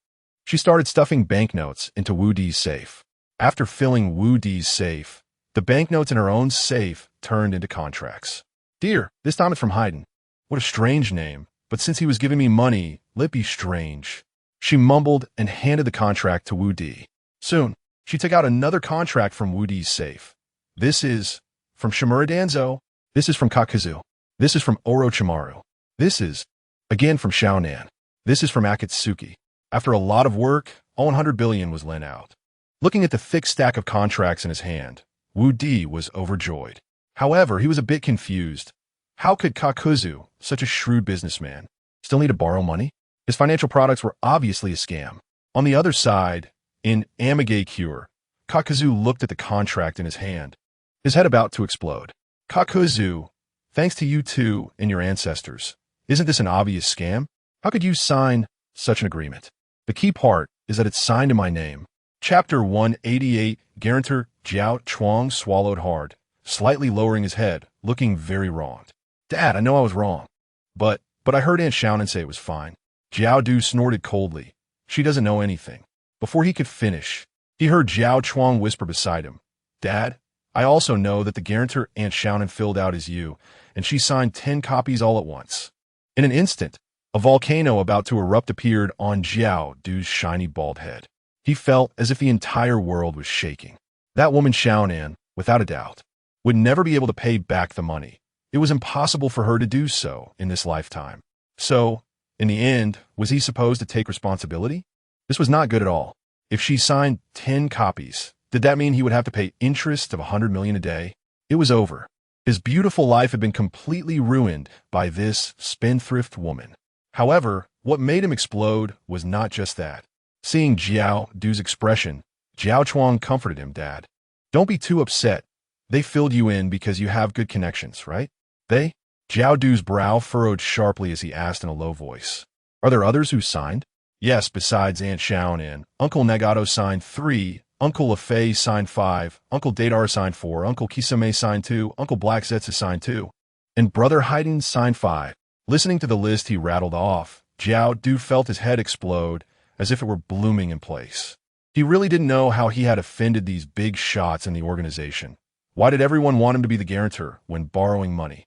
she started stuffing banknotes into Wu Di's safe. After filling Wu Di's safe, the banknotes in her own safe turned into contracts. "Dear, this time it's from Haydn." What a strange name, but since he was giving me money, let it be strange. She mumbled and handed the contract to Wu Di. Soon, she took out another contract from Wu Di's safe. "This is from Shimura Danzo. This is from Kakuzu. This is from Orochimaru. This is, again, from Xiaonan. This is from Akatsuki." After a lot of work, all 100 billion was lent out. Looking at the thick stack of contracts in his hand, Wu Di was overjoyed. However, he was a bit confused. How could Kakuzu, such a shrewd businessman, still need to borrow money? His financial products were obviously a scam. On the other side, in Amage Cure, Kakuzu looked at the contract in his hand, his head about to explode. "Kakuzu, thanks to you two and your ancestors, isn't this an obvious scam? How could you sign such an agreement? The key part is that it's signed in my name." Chapter 188, Guarantor Jiao Chuang swallowed hard, slightly lowering his head, looking very wronged. "Dad, I know I was wrong. But I heard Aunt Xiaonan say it was fine." Jiao Du snorted coldly. "She doesn't know anything." Before he could finish, he heard Jiao Chuang whisper beside him, "Dad, I also know that the guarantor Aunt Xiaonan filled out is you, and she signed 10 copies all at once." In an instant, a volcano about to erupt appeared on Jiao Du's shiny bald head. He felt as if the entire world was shaking. That woman Xiaonan, without a doubt, would never be able to pay back the money. It was impossible for her to do so in this lifetime. So, in the end, was he supposed to take responsibility? This was not good at all. If she signed 10 copies, did that mean he would have to pay interest of 100 million a day? It was over. His beautiful life had been completely ruined by this spendthrift woman. However, what made him explode was not just that. Seeing Jiao Du's expression, Jiao Chuang comforted him. "Dad, don't be too upset. They filled you in because you have good connections, right?" "They?" Jiao Du's brow furrowed sharply as he asked in a low voice. "Are there others who signed?" "Yes, besides Aunt Xiaonan. Uncle Nagato signed 3, Uncle Lafay signed 5, Uncle Dadar signed 4, Uncle Kisame signed 2, Uncle Black Zetsu signed 2, and Brother Haydn signed 5. Listening to the list he rattled off, Jiao Du felt his head explode as if it were blooming in place. He really didn't know how he had offended these big shots in the organization. Why did everyone want him to be the guarantor when borrowing money?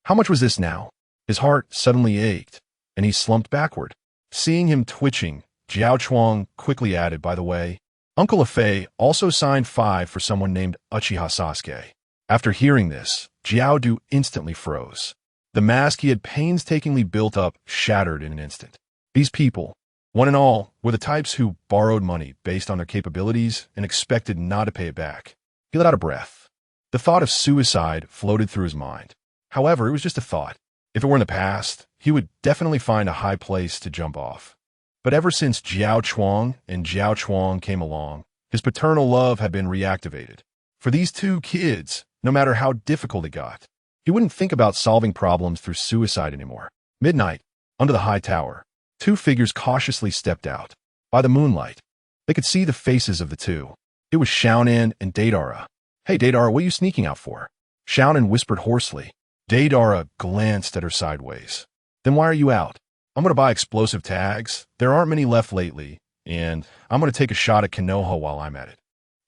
How much was this now? His heart suddenly ached, and he slumped backward. Seeing him twitching, Jiao Chuang quickly added, "By the way, Uncle Lafay also signed 5 for someone named Uchiha Sasuke." After hearing this, Jiao Du instantly froze. The mask he had painstakingly built up shattered in an instant. These people, one and all, were the types who borrowed money based on their capabilities and expected not to pay it back. He let out a breath. The thought of suicide floated through his mind. However, it was just a thought. If it were in the past, he would definitely find a high place to jump off. But ever since Jiao Chuang and Jiao Chuang came along, his paternal love had been reactivated. For these two kids, no matter how difficult it got, he wouldn't think about solving problems through suicide anymore. Midnight, under the high tower, two figures cautiously stepped out. By the moonlight, they could see the faces of the two. It was Xiaonan and Daedara. "Hey, Daedara, what are you sneaking out for?" Xiaonan whispered hoarsely. Daedara glanced at her sideways. "Then why are you out?" "I'm going to buy explosive tags. There aren't many left lately, and I'm going to take a shot at Konoha while I'm at it."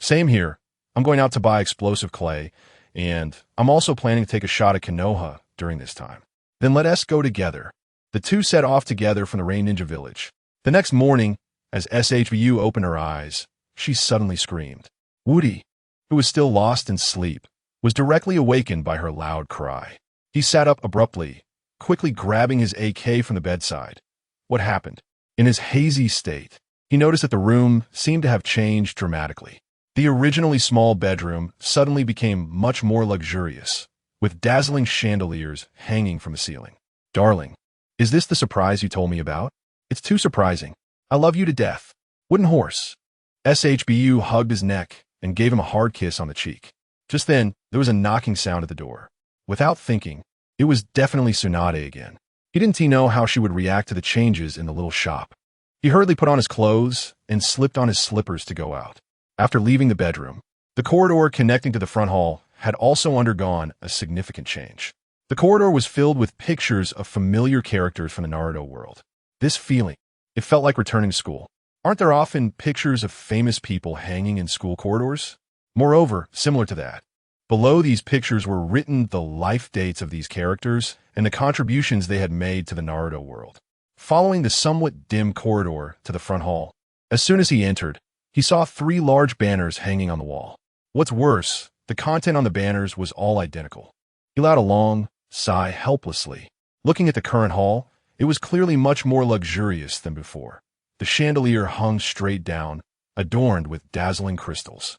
"Same here. I'm going out to buy explosive clay, and I'm also planning to take a shot at Konoha during this time." "Then let us go together." The two set off together from the Rain Ninja village. The next morning, as SHBU opened her eyes, she suddenly screamed. Woody, who was still lost in sleep, was directly awakened by her loud cry. He sat up abruptly, quickly grabbing his AK from the bedside. What happened? In his hazy state, he noticed that the room seemed to have changed dramatically. The originally small bedroom suddenly became much more luxurious, with dazzling chandeliers hanging from the ceiling. "Darling, is this the surprise you told me about? It's too surprising. I love you to death. Wooden horse." SHBU hugged his neck and gave him a hard kiss on the cheek. Just then, there was a knocking sound at the door. Without thinking, it was definitely Tsunade again. He didn't know how she would react to the changes in the little shop. He hurriedly put on his clothes and slipped on his slippers to go out. After leaving the bedroom, the corridor connecting to the front hall had also undergone a significant change. The corridor was filled with pictures of familiar characters from the Naruto world. This feeling, it felt like returning to school. Aren't there often pictures of famous people hanging in school corridors? Moreover, similar to that, below these pictures were written the life dates of these characters and the contributions they had made to the Naruto world. Following the somewhat dim corridor to the front hall, as soon as he entered, he saw 3 large banners hanging on the wall. What's worse, the content on the banners was all identical. He let out a long sigh helplessly. Looking at the current hall, it was clearly much more luxurious than before. The chandelier hung straight down, adorned with dazzling crystals.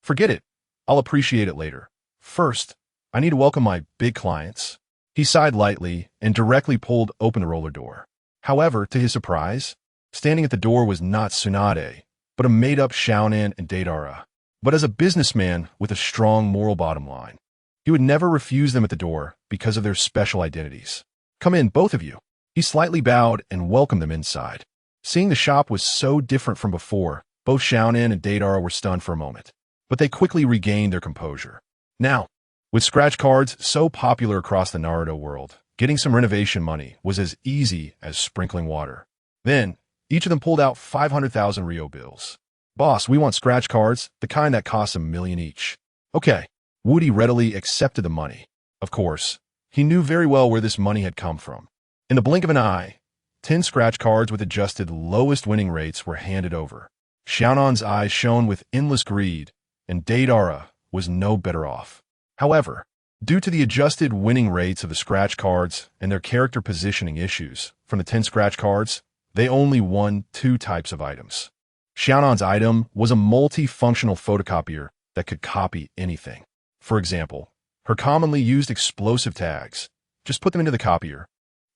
"Forget it. I'll appreciate it later. First, I need to welcome my big clients." He sighed lightly and directly pulled open the roller door. However, to his surprise, standing at the door was not Tsunade, but a made-up Xiaonan and Daedara. But as a businessman with a strong moral bottom line, he would never refuse them at the door because of their special identities. "Come in, both of you." He slightly bowed and welcomed them inside. Seeing the shop was so different from before, both Xiaonan and Daedara were stunned for a moment, but they quickly regained their composure. Now, with scratch cards so popular across the Naruto world, getting some renovation money was as easy as sprinkling water. Then, each of them pulled out 500,000 Ryo bills. "Boss, we want scratch cards, the kind that cost $1 million each." "Okay." Woody readily accepted the money. Of course, he knew very well where this money had come from. In the blink of an eye, 10 scratch cards with adjusted lowest winning rates were handed over. Xiaonan's eyes shone with endless greed, and Daedara was no better off. However, due to the adjusted winning rates of the scratch cards and their character positioning issues, from the 10 scratch cards, they only won 2 types of items. Xiaonan's item was a multi-functional photocopier that could copy anything. For example, her commonly used explosive tags. Just put them into the copier,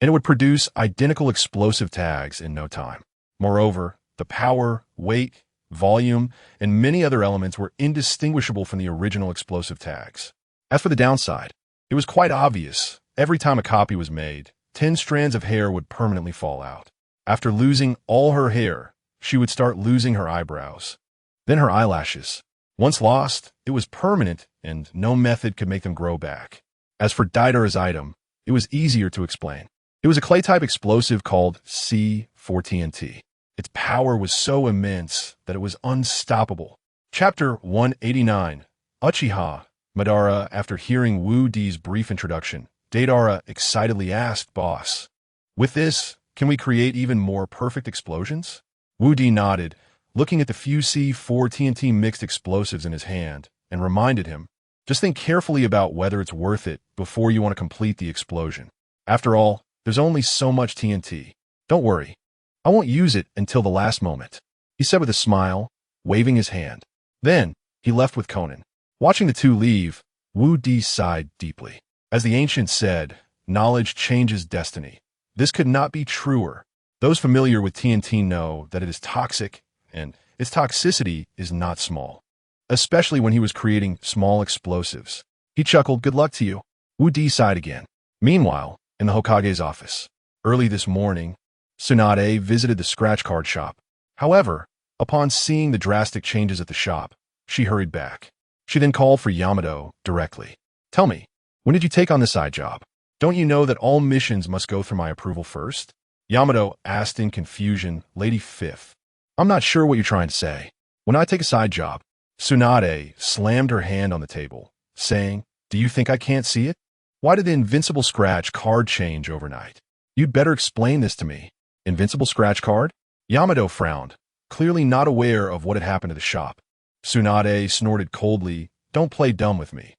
and it would produce identical explosive tags in no time. Moreover, the power, weight, volume, and many other elements were indistinguishable from the original explosive tags. As for the downside, it was quite obvious. Every time a copy was made, 10 strands of hair would permanently fall out. After losing all her hair, she would start losing her eyebrows. Then her eyelashes. Once lost, it was permanent and no method could make them grow back. As for Daedara's item, it was easier to explain. It was a clay-type explosive called C4TNT. Its power was so immense that it was unstoppable. Chapter 189. Uchiha. Madara, after hearing Wu Di's brief introduction, Daedara excitedly asked, "Boss, with this, can we create even more perfect explosions?" Wu Di nodded, looking at the few C4TNT mixed explosives in his hand, and reminded him, "Just think carefully about whether it's worth it before you want to complete the explosion. After all, there's only so much TNT. Don't worry. I won't use it until the last moment," he said with a smile, waving his hand. Then, he left with Conan. Watching the two leave, Wu Di sighed deeply. As the ancient said, knowledge changes destiny. This could not be truer. Those familiar with TNT know that it is toxic, and its toxicity is not small, especially when he was creating small explosives. He chuckled, "Good luck to you." Wu Di sighed again. Meanwhile, in the Hokage's office, early this morning, Tsunade visited the scratch card shop. However, upon seeing the drastic changes at the shop, she hurried back. She then called for Yamato directly. "Tell me, when did you take on this side job? Don't you know that all missions must go through my approval first?" Yamato asked in confusion, "Lady Fifth, I'm not sure what you're trying to say. When I take a side job," Tsunade slammed her hand on the table, saying, "Do you think I can't see it? Why did the invincible scratch card change overnight? You'd better explain this to me." Invincible scratch card? Yamato frowned, clearly not aware of what had happened to the shop. Tsunade snorted coldly, "Don't play dumb with me.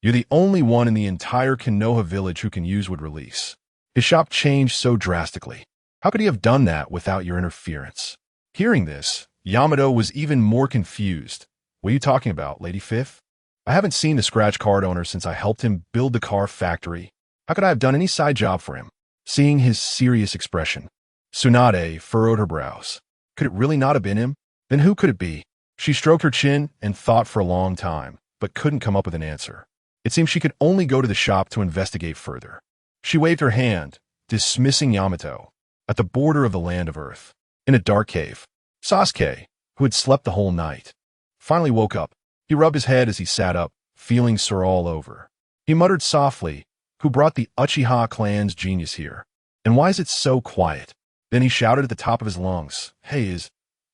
You're the only one in the entire Konoha village who can use wood release. His shop changed so drastically. How could he have done that without your interference?" Hearing this, Yamato was even more confused. "What are you talking about, Lady Fifth? I haven't seen the scratch card owner since I helped him build the car factory. How could I have done any side job for him?" Seeing his serious expression, Tsunade furrowed her brows. Could it really not have been him? Then who could it be? She stroked her chin and thought for a long time, but couldn't come up with an answer. It seemed she could only go to the shop to investigate further. She waved her hand, dismissing Yamato. At the border of the land of Earth, in a dark cave, Sasuke, who had slept the whole night, finally woke up. He rubbed his head as he sat up, feeling sore all over. He muttered softly, "Who brought the Uchiha clan's genius here? And why is it so quiet?" Then he shouted at the top of his lungs, "Hey, is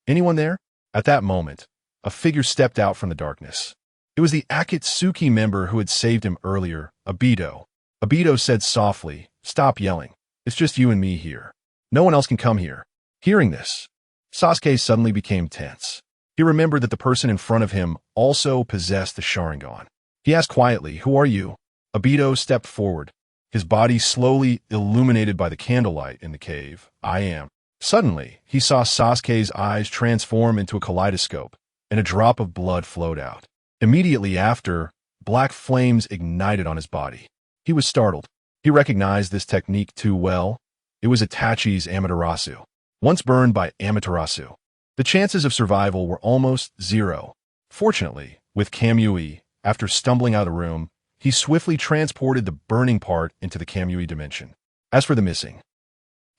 anyone there?" At that moment, a figure stepped out from the darkness. It was the Akatsuki member who had saved him earlier, Obito. Obito said softly, "Stop yelling. It's just you and me here. No one else can come here." Hearing this, Sasuke suddenly became tense. He remembered that the person in front of him also possessed the Sharingan. He asked quietly, "Who are you?" Obito stepped forward, his body slowly illuminated by the candlelight in the cave. "I am." Suddenly, he saw Sasuke's eyes transform into a kaleidoscope, and a drop of blood flowed out. Immediately after, black flames ignited on his body. He was startled. He recognized this technique too well. It was Itachi's Amaterasu. Once burned by Amaterasu, the chances of survival were almost zero. Fortunately, with Kamui, after stumbling out of the room, he swiftly transported the burning part into the Kamui dimension. As for the missing,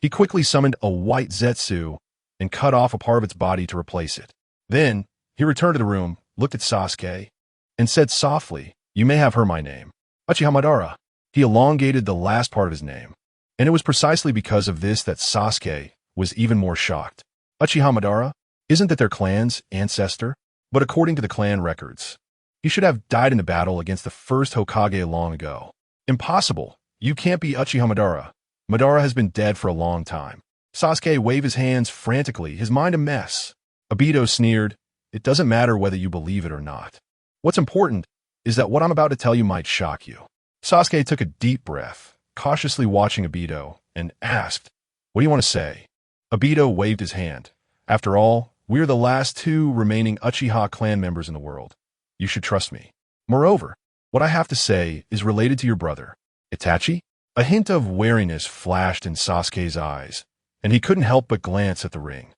he quickly summoned a white Zetsu and cut off a part of its body to replace it. Then, he returned to the room, looked at Sasuke, and said softly, "You may have heard my name. Uchiha Madara." He elongated the last part of his name, and it was precisely because of this that Sasuke was even more shocked. Uchiha Madara? Isn't that their clan's ancestor? But according to the clan records, he should have died in the battle against the first Hokage long ago. Impossible. You can't be Uchiha Madara. Madara has been dead for a long time. Sasuke waved his hands frantically, his mind a mess. Obito sneered, "It doesn't matter whether you believe it or not. What's important is that what I'm about to tell you might shock you." Sasuke took a deep breath, cautiously watching Obito, and asked, "What do you want to say?" Obito waved his hand. "After all, we're the last two remaining Uchiha clan members in the world. You should trust me. Moreover, what I have to say is related to your brother, Itachi." A hint of wariness flashed in Sasuke's eyes, and he couldn't help but glance at the ring,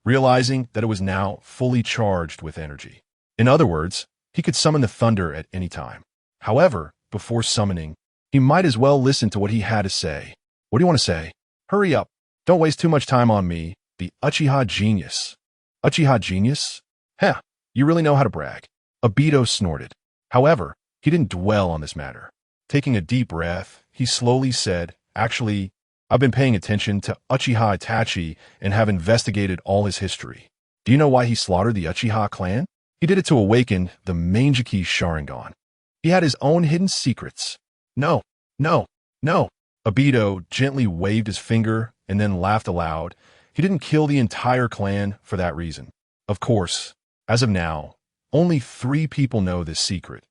realizing that it was now fully charged with energy. In other words, he could summon the thunder at any time. However, before summoning, he might as well listen to what he had to say. "What do you want to say? Hurry up. Don't waste too much time on me, the Uchiha genius." "Uchiha genius? Heh, you really know how to brag." Obito snorted. However, he didn't dwell on this matter. Taking a deep breath, he slowly said, "Actually, I've been paying attention to Uchiha Itachi and have investigated all his history. Do you know why he slaughtered the Uchiha clan? He did it to awaken the Manjiki Sharingan. He had his own hidden secrets." No, no, no." Obito gently waved his finger and then laughed aloud. He didn't kill the entire clan for that reason. Of course, as of now, only 3 people know this secret.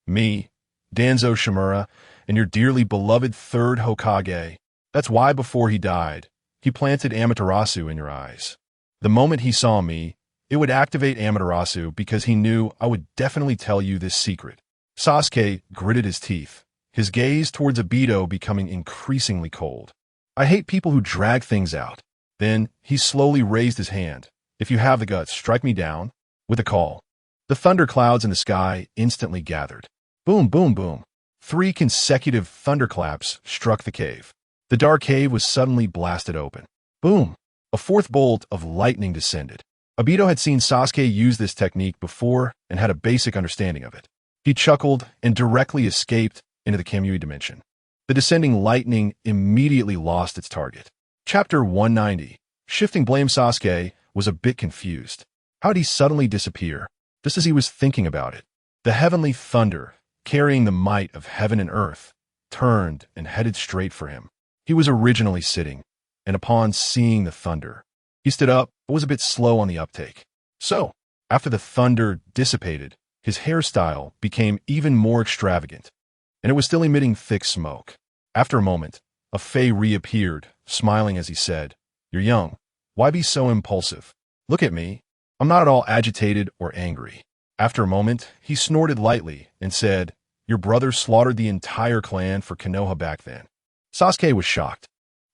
Me, Danzo Shimura, and your dearly beloved third Hokage. That's why before he died, he planted Amaterasu in your eyes. The moment he saw me, It would activate Amaterasu because he knew I would definitely tell you this secret. Sasuke gritted his teeth, his gaze towards Obito becoming increasingly cold. I hate people who drag things out. Then he slowly raised his hand. If you have the guts, strike me down. With a call. The thunderclouds in the sky instantly gathered. Boom, boom, boom. 3 consecutive thunderclaps struck the cave. The dark cave was suddenly blasted open. Boom. A 4th bolt of lightning descended. Obito had seen Sasuke use this technique before and had a basic understanding of it. He chuckled and directly escaped into the Kamui dimension. The descending lightning immediately lost its target. Chapter 190. Shifting blame. Sasuke was a bit confused. How did he suddenly disappear? Just as he was thinking about it, the heavenly thunder, carrying the might of heaven and earth, turned and headed straight for him. He was originally sitting, and upon seeing the thunder, he stood up but was a bit slow on the uptake. So, after the thunder dissipated, his hairstyle became even more extravagant, and it was still emitting thick smoke. After a moment, a Fae reappeared, smiling as he said, "You're young. Why be so impulsive? Look at me. I'm not at all agitated or angry." After a moment, he snorted lightly and said, "Your brother slaughtered the entire clan for Konoha back then." Sasuke was shocked,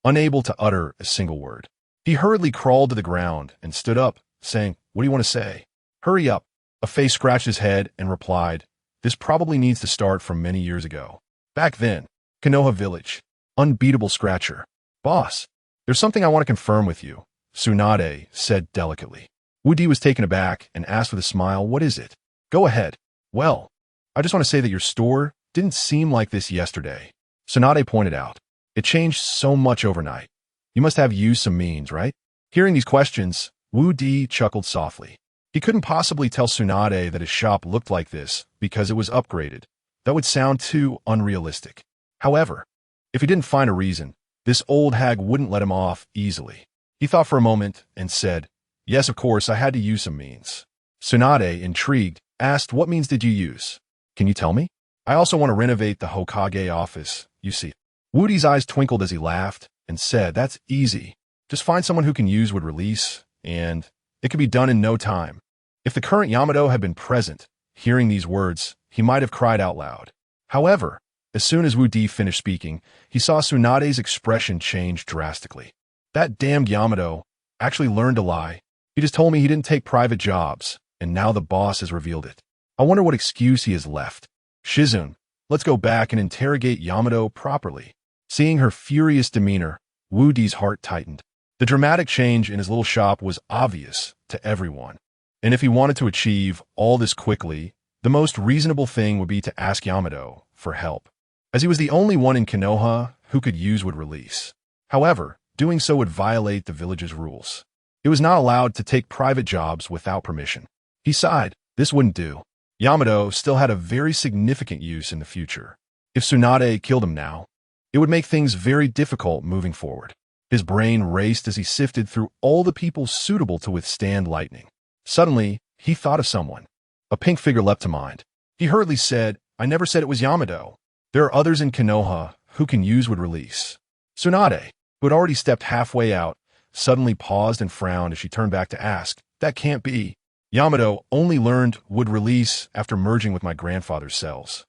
unable to utter a single word. He hurriedly crawled to the ground and stood up, saying, "What do you want to say?" "Hurry up." A Fae scratched his head and replied, "This probably needs to start from many years ago. Back then, Konoha village, unbeatable scratcher. Boss, there's something I want to confirm with you," Tsunade said delicately. Woody was taken aback and asked with a smile, "What is it?" "Go ahead." "Well, I just want to say that your store didn't seem like this yesterday." Tsunade pointed out, "It changed so much overnight. You must have used some means, right?" Hearing these questions, Wu Di chuckled softly. He couldn't possibly tell Tsunade that his shop looked like this because it was upgraded. That would sound too unrealistic. However, if he didn't find a reason, this old hag wouldn't let him off easily. He thought for a moment and said, "Yes, of course, I had to use some means." Tsunade, intrigued, asked, "What means did you use? Can you tell me? I also want to renovate the Hokage office, you see." Woody's eyes twinkled as he laughed and said, "That's easy. Just find someone who can use wood release, and it could be done in no time." If the current Yamato had been present, hearing these words, he might have cried out loud. However, as soon as Wu Di finished speaking, he saw Tsunade's expression change drastically. That damned Yamato actually learned to lie. He just told me he didn't take private jobs, and now the boss has revealed it. I wonder what excuse he has left. Shizune, let's go back and interrogate Yamato properly. Seeing her furious demeanor, Wu Di's heart tightened. The dramatic change in his little shop was obvious to everyone. And if he wanted to achieve all this quickly, the most reasonable thing would be to ask Yamato for help, as he was the only one in Konoha who could use wood release. However, doing so would violate the village's rules. It was not allowed to take private jobs without permission. He sighed. This wouldn't do. Yamato still had a very significant use in the future. If Tsunade killed him now, it would make things very difficult moving forward. His brain raced as he sifted through all the people suitable to withstand lightning. Suddenly, he thought of someone. A pink figure leapt to mind. He hurriedly said, "I never said it was Yamato. There are others in Konoha who can use wood release." Tsunade, who had already stepped halfway out, suddenly paused and frowned as she turned back to ask, "That can't be. Yamato only learned wood release after merging with my grandfather's cells.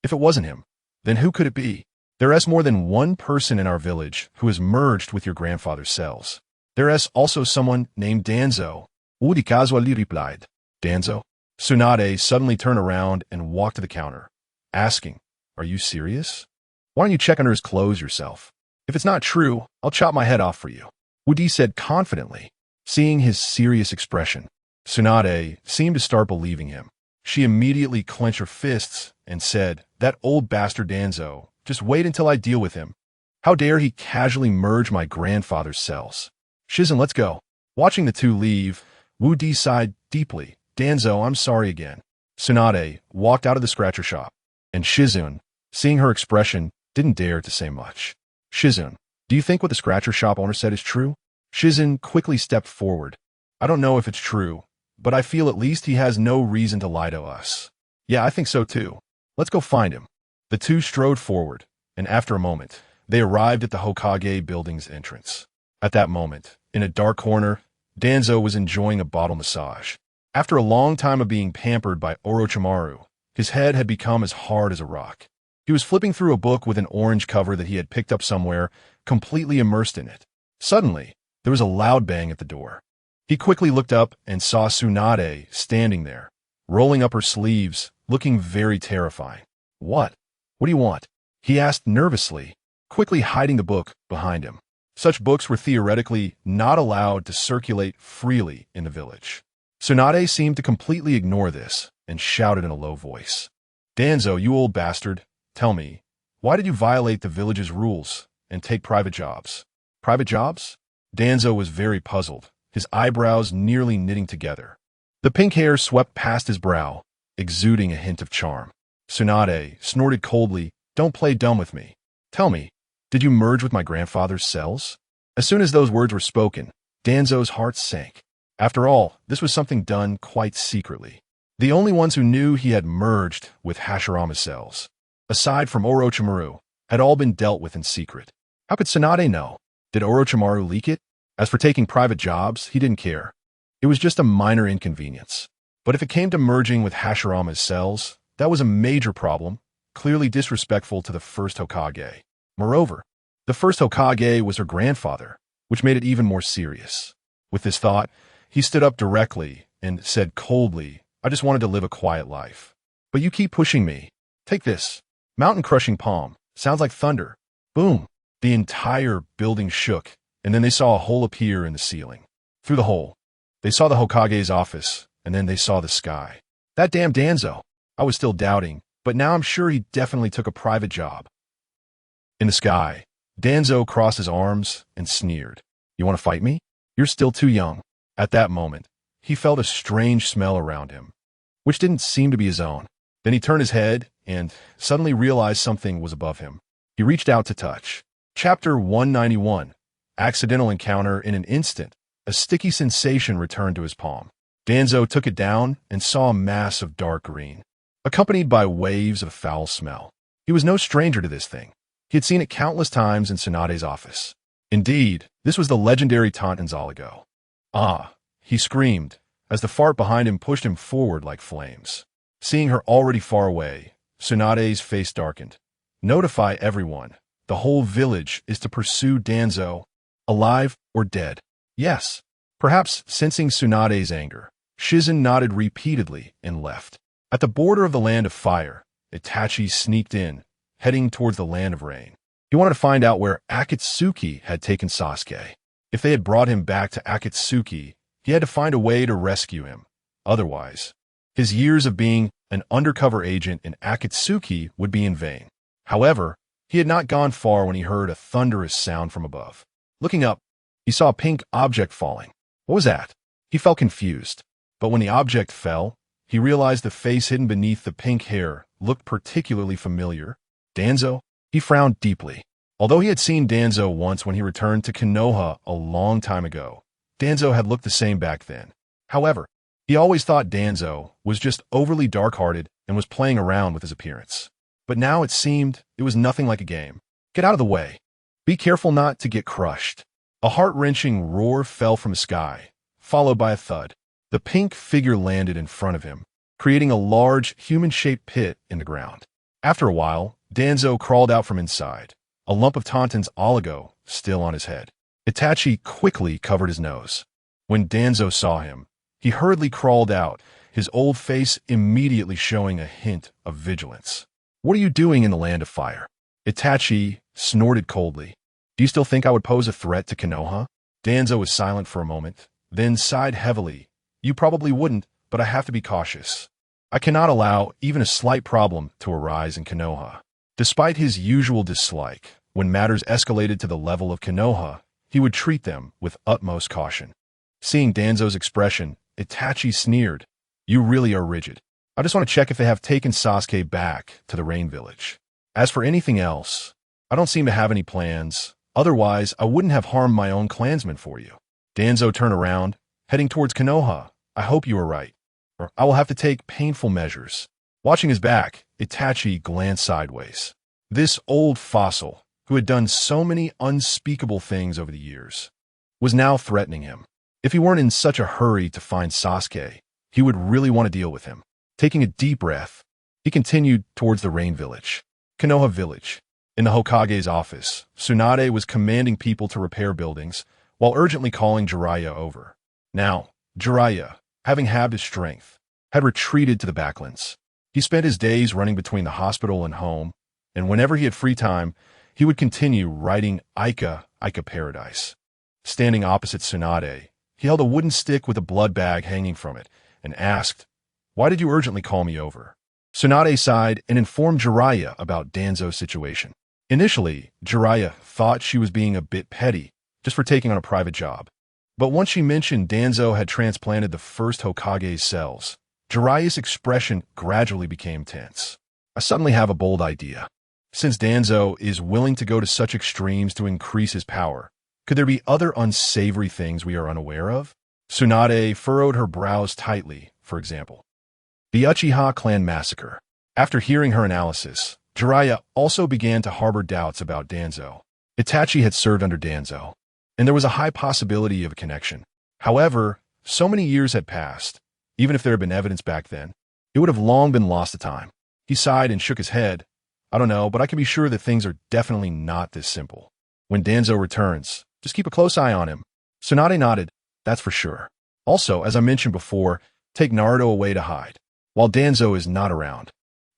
If it wasn't him, then who could it be? There is more than one person in our village who has merged with your grandfather's cells. There is also someone named Danzo." Udi casually replied, "Danzo?" Tsunade suddenly turned around and walked to the counter, asking, "Are you serious? Why don't you check under his clothes yourself? If it's not true, I'll chop my head off for you," Udi said confidently. Seeing his serious expression, Tsunade seemed to start believing him. She immediately clenched her fists and said, "That old bastard Danzo, just wait until I deal with him. How dare he casually merge my grandfather's cells? Shizune, let's go." Watching the two leave, Wu Di sighed deeply. "Danzo, I'm sorry again." Tsunade walked out of the scratcher shop, and Shizune, seeing her expression, didn't dare to say much. "Shizune, do you think what the scratcher shop owner said is true?" Shizune quickly stepped forward. "I don't know if it's true, but I feel at least he has no reason to lie to us." "Yeah, I think so too. Let's go find him." The two strode forward, and after a moment, they arrived at the Hokage building's entrance. At that moment, in a dark corner, Danzo was enjoying a bottle massage. After a long time of being pampered by Orochimaru, his head had become as hard as a rock. He was flipping through a book with an orange cover that he had picked up somewhere, completely immersed in it. Suddenly, there was a loud bang at the door. He quickly looked up and saw Tsunade standing there, rolling up her sleeves, looking very terrifying. What? What do you want? He asked nervously, quickly hiding the book behind him. Such books were theoretically not allowed to circulate freely in the village. Tsunade seemed to completely ignore this and shouted in a low voice. Danzo, you old bastard, tell me, why did you violate the village's rules and take private jobs? Private jobs? Danzo was very puzzled, his eyebrows nearly knitting together. The pink hair swept past his brow, exuding a hint of charm. Tsunade snorted coldly, don't play dumb with me. Tell me, did you merge with my grandfather's cells? As soon as those words were spoken, Danzo's heart sank. After all, this was something done quite secretly. The only ones who knew he had merged with Hashirama's cells, aside from Orochimaru, had all been dealt with in secret. How could Tsunade know? Did Orochimaru leak it? As for taking private jobs, he didn't care. It was just a minor inconvenience. But if it came to merging with Hashirama's cells, that was a major problem, clearly disrespectful to the first Hokage. Moreover, the first Hokage was her grandfather, which made it even more serious. With this thought, he stood up directly and said coldly, I just wanted to live a quiet life. But you keep pushing me. Take this. Mountain-crushing palm. Sounds like thunder. Boom. The entire building shook, and then they saw a hole appear in the ceiling. Through the hole, they saw the Hokage's office, and then they saw the sky. That damn Danzo. I was still doubting, but now I'm sure he definitely took a private job. In the sky, Danzo crossed his arms and sneered. You want to fight me? You're still too young. At that moment, he felt a strange smell around him, which didn't seem to be his own. Then he turned his head and suddenly realized something was above him. He reached out to touch. Chapter 191. Accidental encounter. In an instant, a sticky sensation returned to his palm. Danzo took it down and saw a mass of dark green, accompanied by waves of foul smell. He was no stranger to this thing. He had seen it countless times in Tsunade's office. Indeed, this was the legendary Tantanzaligo. Ah, he screamed, as the fart behind him pushed him forward like flames. Seeing her already far away, Tsunade's face darkened. Notify everyone. The whole village is to pursue Danzo, alive or dead. Yes. Perhaps sensing Tsunade's anger, Shizen nodded repeatedly and left. At the border of the land of fire, Itachi sneaked in, heading towards the land of rain. He wanted to find out where Akatsuki had taken Sasuke. If they had brought him back to Akatsuki, he had to find a way to rescue him. Otherwise, his years of being an undercover agent in Akatsuki would be in vain. However, he had not gone far when he heard a thunderous sound from above. Looking up, he saw a pink object falling. What was that? He felt confused. But when the object fell, he realized the face hidden beneath the pink hair looked particularly familiar. Danzo? He frowned deeply. Although he had seen Danzo once when he returned to Konoha a long time ago, Danzo had looked the same back then. However, he always thought Danzo was just overly dark-hearted and was playing around with his appearance. But now it seemed it was nothing like a game. Get out of the way. Be careful not to get crushed. A heart-wrenching roar fell from the sky, followed by a thud. The pink figure landed in front of him, creating a large, human-shaped pit in the ground. After a while, Danzo crawled out from inside, a lump of Tantan's oligo still on his head. Itachi quickly covered his nose. When Danzo saw him, he hurriedly crawled out, his old face immediately showing a hint of vigilance. What are you doing in the land of fire? Itachi snorted coldly. Do you still think I would pose a threat to Konoha? Danzo was silent for a moment, then sighed heavily. You probably wouldn't, but I have to be cautious. I cannot allow even a slight problem to arise in Konoha. Despite his usual dislike, when matters escalated to the level of Konoha, he would treat them with utmost caution. Seeing Danzo's expression, Itachi sneered. You really are rigid. I just want to check if they have taken Sasuke back to the Rain Village. As for anything else, I don't seem to have any plans. Otherwise, I wouldn't have harmed my own clansmen for you. Danzo turned around, heading towards Konoha. I hope you are right, or I will have to take painful measures. Watching his back, Itachi glanced sideways. This old fossil, who had done so many unspeakable things over the years, was now threatening him. If he weren't in such a hurry to find Sasuke, he would really want to deal with him. Taking a deep breath, he continued towards the Rain Village. Konoha Village. In the Hokage's office, Tsunade was commanding people to repair buildings while urgently calling Jiraiya over. Now, Jiraiya, having halved his strength, had retreated to the backlands. He spent his days running between the hospital and home, and whenever he had free time, he would continue writing Ica Paradise. Standing opposite Tsunade, he held a wooden stick with a blood bag hanging from it and asked, "Why did you urgently call me over?" Tsunade sighed and informed Jiraiya about Danzo's situation. Initially, Jiraiya thought she was being a bit petty, just for taking on a private job. But once she mentioned Danzo had transplanted the first Hokage's cells, Jiraiya's expression gradually became tense. "I suddenly have a bold idea. Since Danzo is willing to go to such extremes to increase his power, could there be other unsavory things we are unaware of?" Tsunade furrowed her brows tightly, for example. The Uchiha clan massacre. After hearing her analysis, Jiraiya also began to harbor doubts about Danzo. Itachi had served under Danzo, and there was a high possibility of a connection. However, so many years had passed. Even if there had been evidence back then, it would have long been lost to time. He sighed and shook his head. "I don't know, but I can be sure that things are definitely not this simple. When Danzo returns, just keep a close eye on him." Tsunade nodded. "That's for sure. Also, as I mentioned before, take Naruto away to hide, while Danzo is not around.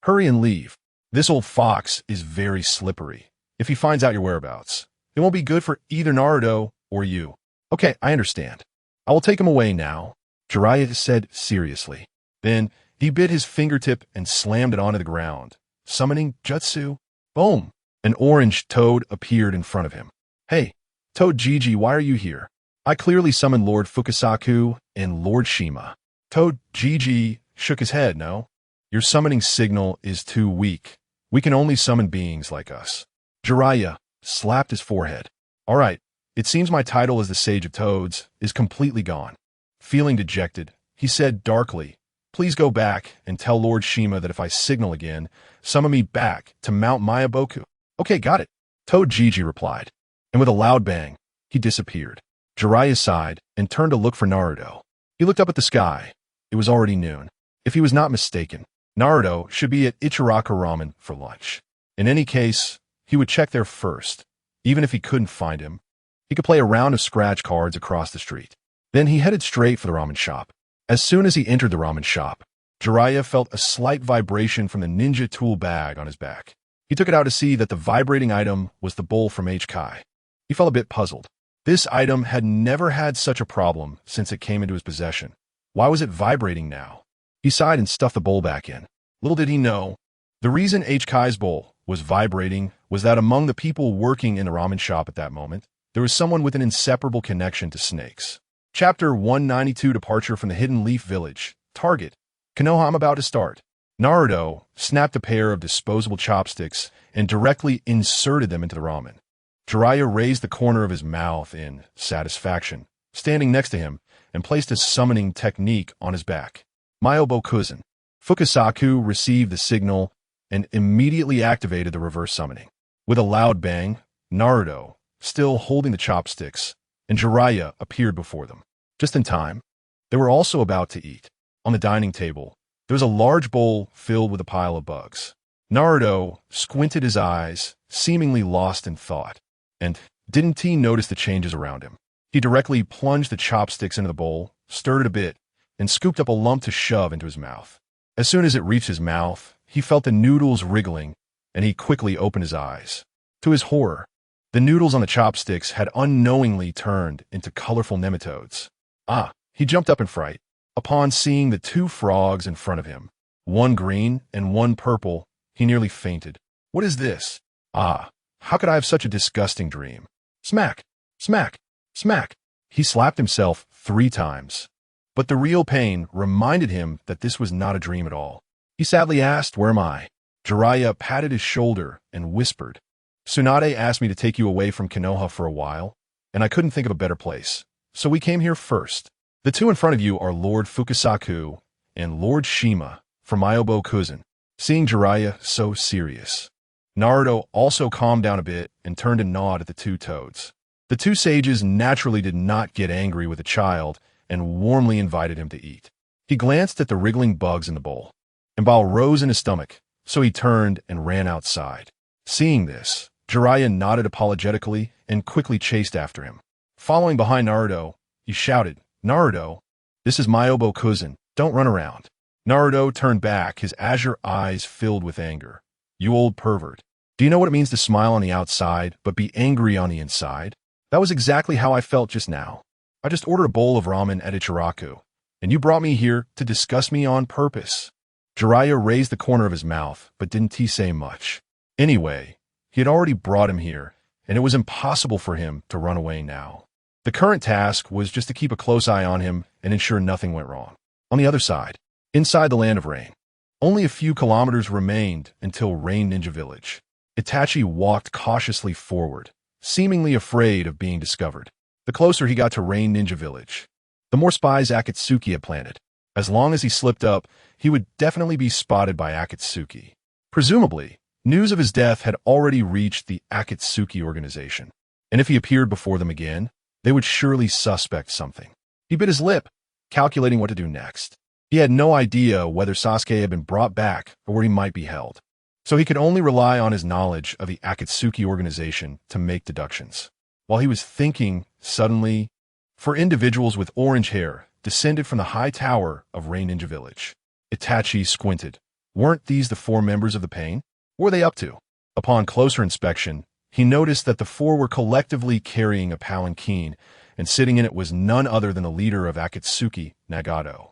Hurry and leave. This old fox is very slippery. If he finds out your whereabouts, it won't be good for either Naruto or you." "Okay, I understand. I will take him away now," Jiraiya said seriously. Then he bit his fingertip and slammed it onto the ground, summoning Jutsu. Boom! An orange toad appeared in front of him. "Hey, Toad Gigi, why are you here? I clearly summoned Lord Fukasaku and Lord Shima." Toad Gigi shook his head. "No, your summoning signal is too weak. We can only summon beings like us." Jiraiya slapped his forehead. "All right, it seems my title as the Sage of Toads is completely gone." Feeling dejected, he said darkly, "Please go back and tell Lord Shima that if I signal again, summon me back to Mount Mayaboku." "Okay, got it," Toad Gigi replied. And with a loud bang, he disappeared. Jiraiya sighed and turned to look for Naruto. He looked up at the sky. It was already noon. If he was not mistaken, Naruto should be at Ichiraka Ramen for lunch. In any case, he would check there first. Even if he couldn't find him, he could play a round of scratch cards across the street. Then he headed straight for the ramen shop. As soon as he entered the ramen shop, Jiraiya felt a slight vibration from the ninja tool bag on his back. He took it out to see that the vibrating item was the bowl from H-Kai. He felt a bit puzzled. This item had never had such a problem since it came into his possession. Why was it vibrating now? He sighed and stuffed the bowl back in. Little did he know, the reason H-Kai's bowl was vibrating was that among the people working in the ramen shop at that moment, there was someone with an inseparable connection to snakes. Chapter 192, Departure from the Hidden Leaf Village. Target. Konoha, I'm about to start. Naruto snapped a pair of disposable chopsticks and directly inserted them into the ramen. Jiraiya raised the corner of his mouth in satisfaction, standing next to him, and placed a summoning technique on his back. Mayabokuzen. Fukasaku received the signal and immediately activated the reverse summoning. With a loud bang, Naruto, still holding the chopsticks, and Jiraiya appeared before them. Just in time, they were also about to eat. On the dining table, there was a large bowl filled with a pile of bugs. Naruto squinted his eyes, seemingly lost in thought. And didn't he notice the changes around him? He directly plunged the chopsticks into the bowl, stirred it a bit, and scooped up a lump to shove into his mouth. As soon as it reached his mouth, he felt the noodles wriggling, and he quickly opened his eyes. To his horror, the noodles on the chopsticks had unknowingly turned into colorful nematodes. He jumped up in fright. Upon seeing the two frogs in front of him, one green and one purple, he nearly fainted. What is this? How could I have such a disgusting dream? Smack! Smack! Smack! He slapped himself 3 times. But the real pain reminded him that this was not a dream at all. He sadly asked, "Where am I?" Jiraiya patted his shoulder and whispered, "Tsunade asked me to take you away from Konoha for a while, and I couldn't think of a better place. So we came here first. The two in front of you are Lord Fukasaku and Lord Shima from Mayabokuzen." Seeing Jiraiya so serious, Naruto also calmed down a bit and turned and gnawed at the two toads. The two sages naturally did not get angry with the child and warmly invited him to eat. He glanced at the wriggling bugs in the bowl, and bile rose in his stomach, so he turned and ran outside. Seeing this, Jiraiya nodded apologetically and quickly chased after him. Following behind Naruto, he shouted, "Naruto, this is my Obo-cousin, don't run around." Naruto turned back, his azure eyes filled with anger. "You old pervert. Do you know what it means to smile on the outside but be angry on the inside? That was exactly how I felt just now. I just ordered a bowl of ramen at Ichiraku, and you brought me here to discuss me on purpose." Jiraiya raised the corner of his mouth, but didn't he say much. Anyway, he had already brought him here, and it was impossible for him to run away now. The current task was just to keep a close eye on him and ensure nothing went wrong. On the other side, inside the Land of Rain, only a few kilometers remained until Rain Ninja Village. Itachi walked cautiously forward, seemingly afraid of being discovered. The closer he got to Rain Ninja Village, the more spies Akatsuki had planted. As long as he slipped up, he would definitely be spotted by Akatsuki. Presumably, news of his death had already reached the Akatsuki organization, and if he appeared before them again, they would surely suspect something. He bit his lip, calculating what to do next. He had no idea whether Sasuke had been brought back or where he might be held, so he could only rely on his knowledge of the Akatsuki organization to make deductions. While he was thinking, suddenly, 4 individuals with orange hair descended from the high tower of Rain Ninja Village. Itachi squinted. Weren't these the 4 members of the Pain? What were they up to? Upon closer inspection, he noticed that the 4 were collectively carrying a palanquin, and sitting in it was none other than the leader of Akatsuki, Nagato.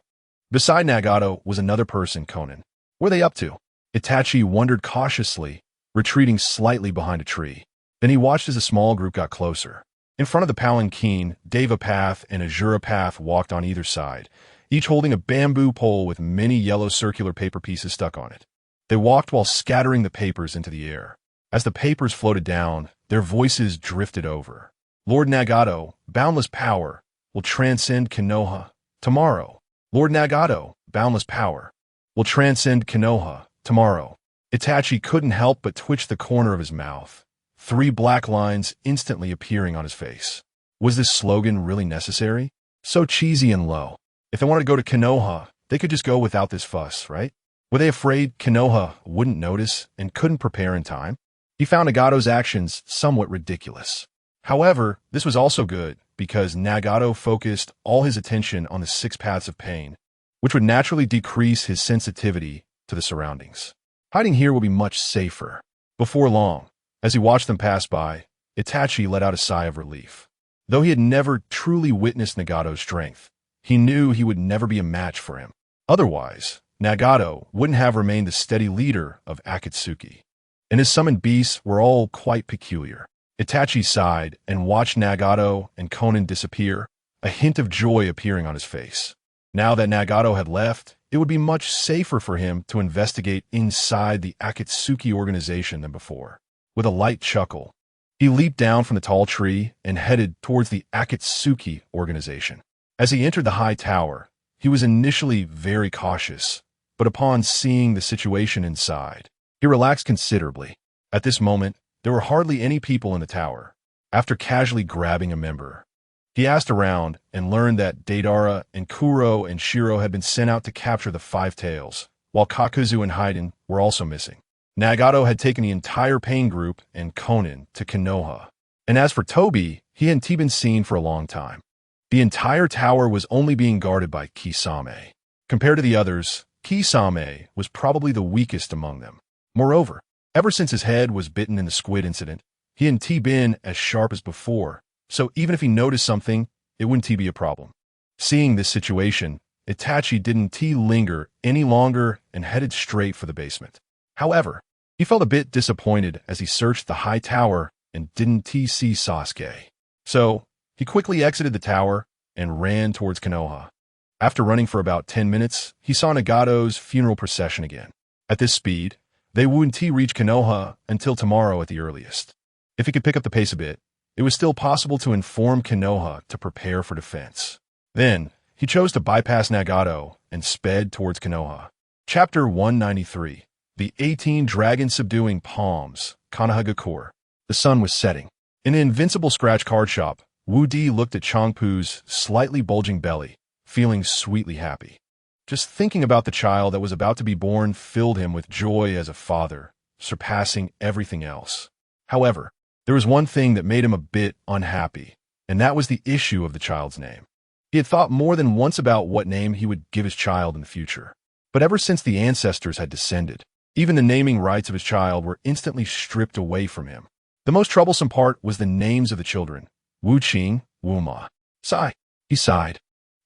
Beside Nagato was another person, Konan. What were they up to? Itachi wondered cautiously, retreating slightly behind a tree. Then he watched as a small group got closer. In front of the palanquin, Devapath and Azurapath walked on either side, each holding a bamboo pole with many yellow circular paper pieces stuck on it. They walked while scattering the papers into the air. As the papers floated down, their voices drifted over. Lord Nagato, boundless power, will transcend Konoha tomorrow. Lord Nagato, boundless power, will transcend Konoha tomorrow. Itachi couldn't help but twitch the corner of his mouth, 3 black lines instantly appearing on his face. Was this slogan really necessary? So cheesy and low. If they wanted to go to Konoha, they could just go without this fuss, right? Were they afraid Konoha wouldn't notice and couldn't prepare in time? He found Nagato's actions somewhat ridiculous. However, this was also good because Nagato focused all his attention on the 6 paths of pain, which would naturally decrease his sensitivity to the surroundings. Hiding here will be much safer. Before long, as he watched them pass by, Itachi let out a sigh of relief. Though he had never truly witnessed Nagato's strength, he knew he would never be a match for him. Otherwise, Nagato wouldn't have remained the steady leader of Akatsuki. And his summoned beasts were all quite peculiar. Itachi sighed and watched Nagato and Konan disappear, a hint of joy appearing on his face. Now that Nagato had left, it would be much safer for him to investigate inside the Akatsuki organization than before. With a light chuckle, he leaped down from the tall tree and headed towards the Akatsuki organization. As he entered the high tower, he was initially very cautious, but upon seeing the situation inside, he relaxed considerably. At this moment, there were hardly any people in the tower. After casually grabbing a member, he asked around and learned that Deidara and Kuro and Shiro had been sent out to capture the 5 tails, while Kakuzu and Haiden were also missing. Nagato had taken the entire Pain group and Konan to Konoha. And as for Tobi, he hadn't been seen for a long time. The entire tower was only being guarded by Kisame. Compared to the others, Kisame was probably the weakest among them. Moreover, ever since his head was bitten in the squid incident, he hadn't been as sharp as before, so even if he noticed something, it wouldn't be a problem. Seeing this situation, Itachi didn't linger any longer and headed straight for the basement. However, he felt a bit disappointed as he searched the high tower and didn't see Sasuke. So, he quickly exited the tower and ran towards Konoha. After running for about 10 minutes, he saw Nagato's funeral procession again. At this speed, they wouldn't reach Konoha until tomorrow at the earliest. If he could pick up the pace a bit, it was still possible to inform Konoha to prepare for defense. Then, he chose to bypass Nagato and sped towards Konoha. Chapter 193. The 18 Dragon Subduing Palms, Konohagakure. The sun was setting. In the invincible scratch card shop, Wu Di looked at Changpu's slightly bulging belly, feeling sweetly happy. Just thinking about the child that was about to be born filled him with joy as a father, surpassing everything else. However, there was one thing that made him a bit unhappy, and that was the issue of the child's name. He had thought more than once about what name he would give his child in the future. But ever since the ancestors had descended, even the naming rights of his child were instantly stripped away from him. The most troublesome part was the names of the children: Wu Qing, Wu Ma. Sigh. He sighed.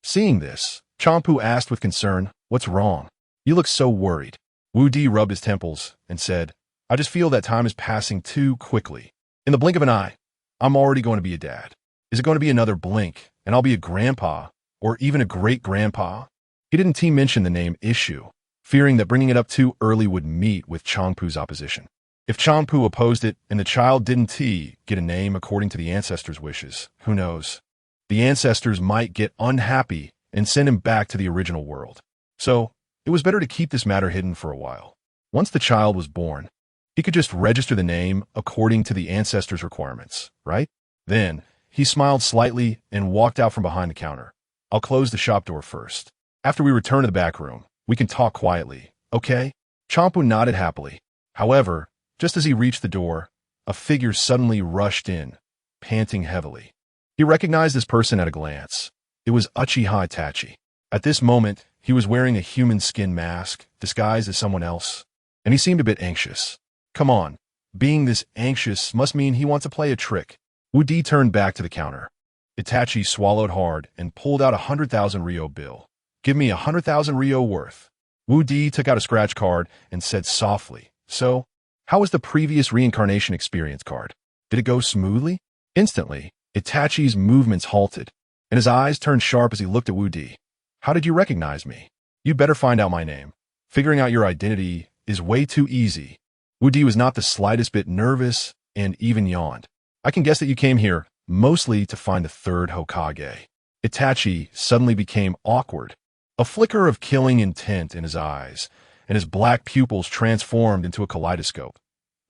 Seeing this, Changpu asked with concern, "What's wrong? You look so worried." Wu Di rubbed his temples and said, "I just feel that time is passing too quickly. In the blink of an eye, I'm already going to be a dad. Is it going to be another blink, and I'll be a grandpa, or even a great-grandpa?" He didn't mention the name issue, fearing that bringing it up too early would meet with Changpu's opposition. If Changpu opposed it and the child didn't get a name according to the ancestors' wishes, who knows? The ancestors might get unhappy and send him back to the original world. So, it was better to keep this matter hidden for a while. Once the child was born, he could just register the name according to the ancestors' requirements, right? Then, he smiled slightly and walked out from behind the counter. "I'll close the shop door first. After we return to the back room, we can talk quietly, okay?" Changpu nodded happily. However, just as he reached the door, a figure suddenly rushed in, panting heavily. He recognized this person at a glance. It was Uchiha Itachi. At this moment, he was wearing a human skin mask, disguised as someone else, and he seemed a bit anxious. Come on, being this anxious must mean he wants to play a trick. Wu Di turned back to the counter. Itachi swallowed hard and pulled out 100,000 Ryo bill. "Give me 100,000 Ryo worth." Wu Di took out a scratch card and said softly, "So, how was the previous reincarnation experience card? Did it go smoothly?" Instantly, Itachi's movements halted, and his eyes turned sharp as he looked at Wu Di. "How did you recognize me? You'd better find out my name. Figuring out your identity is way too easy." Wu Di was not the slightest bit nervous and even yawned. "I can guess that you came here mostly to find the third Hokage." Itachi suddenly became awkward. A flicker of killing intent in his eyes, and his black pupils transformed into a kaleidoscope.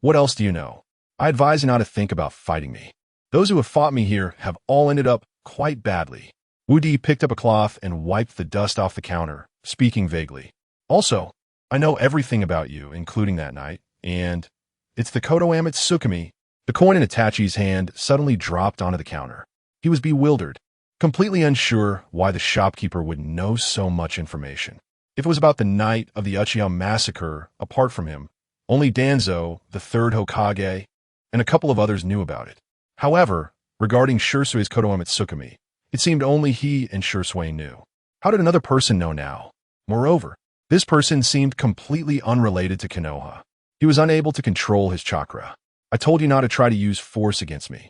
"What else do you know? I advise you not to think about fighting me. Those who have fought me here have all ended up quite badly." Wu Di picked up a cloth and wiped the dust off the counter, speaking vaguely. "Also, I know everything about you, including that night, and it's the Kodoamet Tsukumi." The coin in Itachi's hand suddenly dropped onto the counter. He was bewildered, completely unsure why the shopkeeper would know so much information. If it was about the night of the Uchiha massacre, apart from him, only Danzo, the third Hokage, and a couple of others knew about it. However, regarding Shursui's Kodoamet Tsukumi, it seemed only he and Shursui knew. How did another person know now? Moreover, this person seemed completely unrelated to Konoha. He was unable to control his chakra. "I told you not to try to use force against me,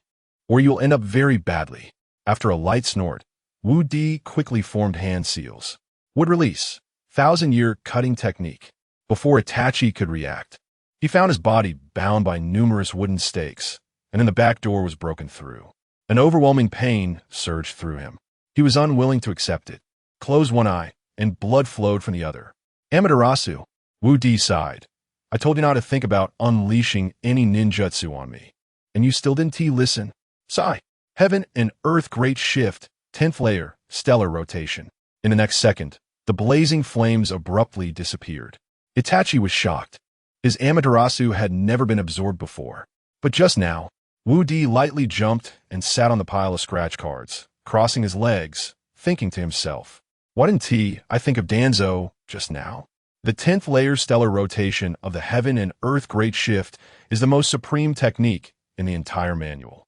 or you'll end up very badly." After a light snort, Wu Di quickly formed hand seals. Would release. 1,000-year cutting technique. Before Itachi could react, he found his body bound by numerous wooden stakes, and then the back door was broken through. An overwhelming pain surged through him. He was unwilling to accept it. Closed one eye, and blood flowed from the other. "Amaterasu," Wu Di sighed. "I told you not to think about unleashing any ninjutsu on me, and you still didn't listen." Sigh. Heaven and Earth Great Shift, 10th layer, stellar rotation. In the next second, the blazing flames abruptly disappeared. Itachi was shocked. His Amaterasu had never been absorbed before. But just now, Wu Di lightly jumped and sat on the pile of scratch cards, crossing his legs, thinking to himself, "Why didn't I think of Danzo just now?" The 10th layer stellar rotation of the Heaven and Earth Great Shift is the most supreme technique in the entire manual.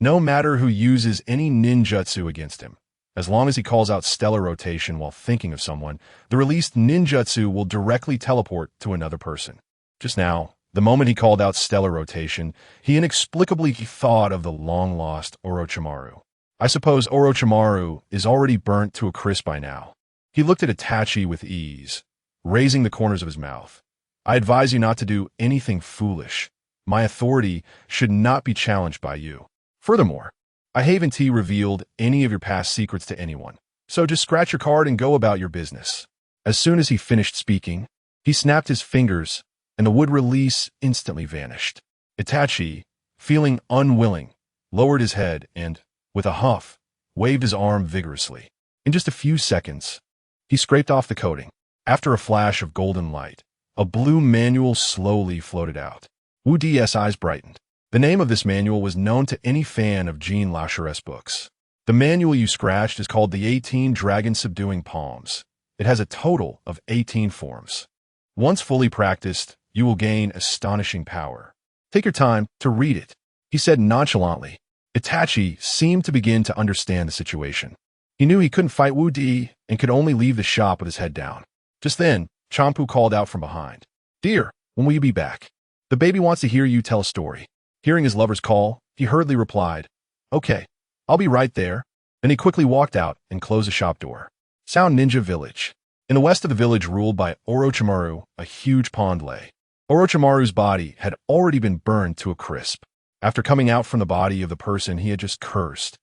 No matter who uses any ninjutsu against him, as long as he calls out stellar rotation while thinking of someone, the released ninjutsu will directly teleport to another person. Just now, the moment he called out stellar rotation, he inexplicably thought of the long-lost Orochimaru. I suppose Orochimaru is already burnt to a crisp by now. He looked at Itachi with ease, raising the corners of his mouth. "I advise you not to do anything foolish. My authority should not be challenged by you. Furthermore, I haven't revealed any of your past secrets to anyone, so just scratch your card and go about your business." As soon as he finished speaking, he snapped his fingers, and the wood release instantly vanished. Itachi, feeling unwilling, lowered his head, and, with a huff, waved his arm vigorously. In just a few seconds, he scraped off the coating. After a flash of golden light, a blue manual slowly floated out. Wu Di's eyes brightened. The name of this manual was known to any fan of Jean Lacharet's books. The manual you scratched is called the 18 Dragon Subduing Palms. It has a total of 18 forms. Once fully practiced, you will gain astonishing power. Take your time to read it, he said nonchalantly. Itachi seemed to begin to understand the situation. He knew he couldn't fight Wu Di and could only leave the shop with his head down. Just then, Champu called out from behind. Dear, when will you be back? The baby wants to hear you tell a story. Hearing his lover's call, he hurriedly replied, Okay, I'll be right there. Then he quickly walked out and closed the shop door. Sound Ninja Village. In the west of the village ruled by Orochimaru, a huge pond lay. Orochimaru's body had already been burned to a crisp. After coming out from the body of the person he had just cursed,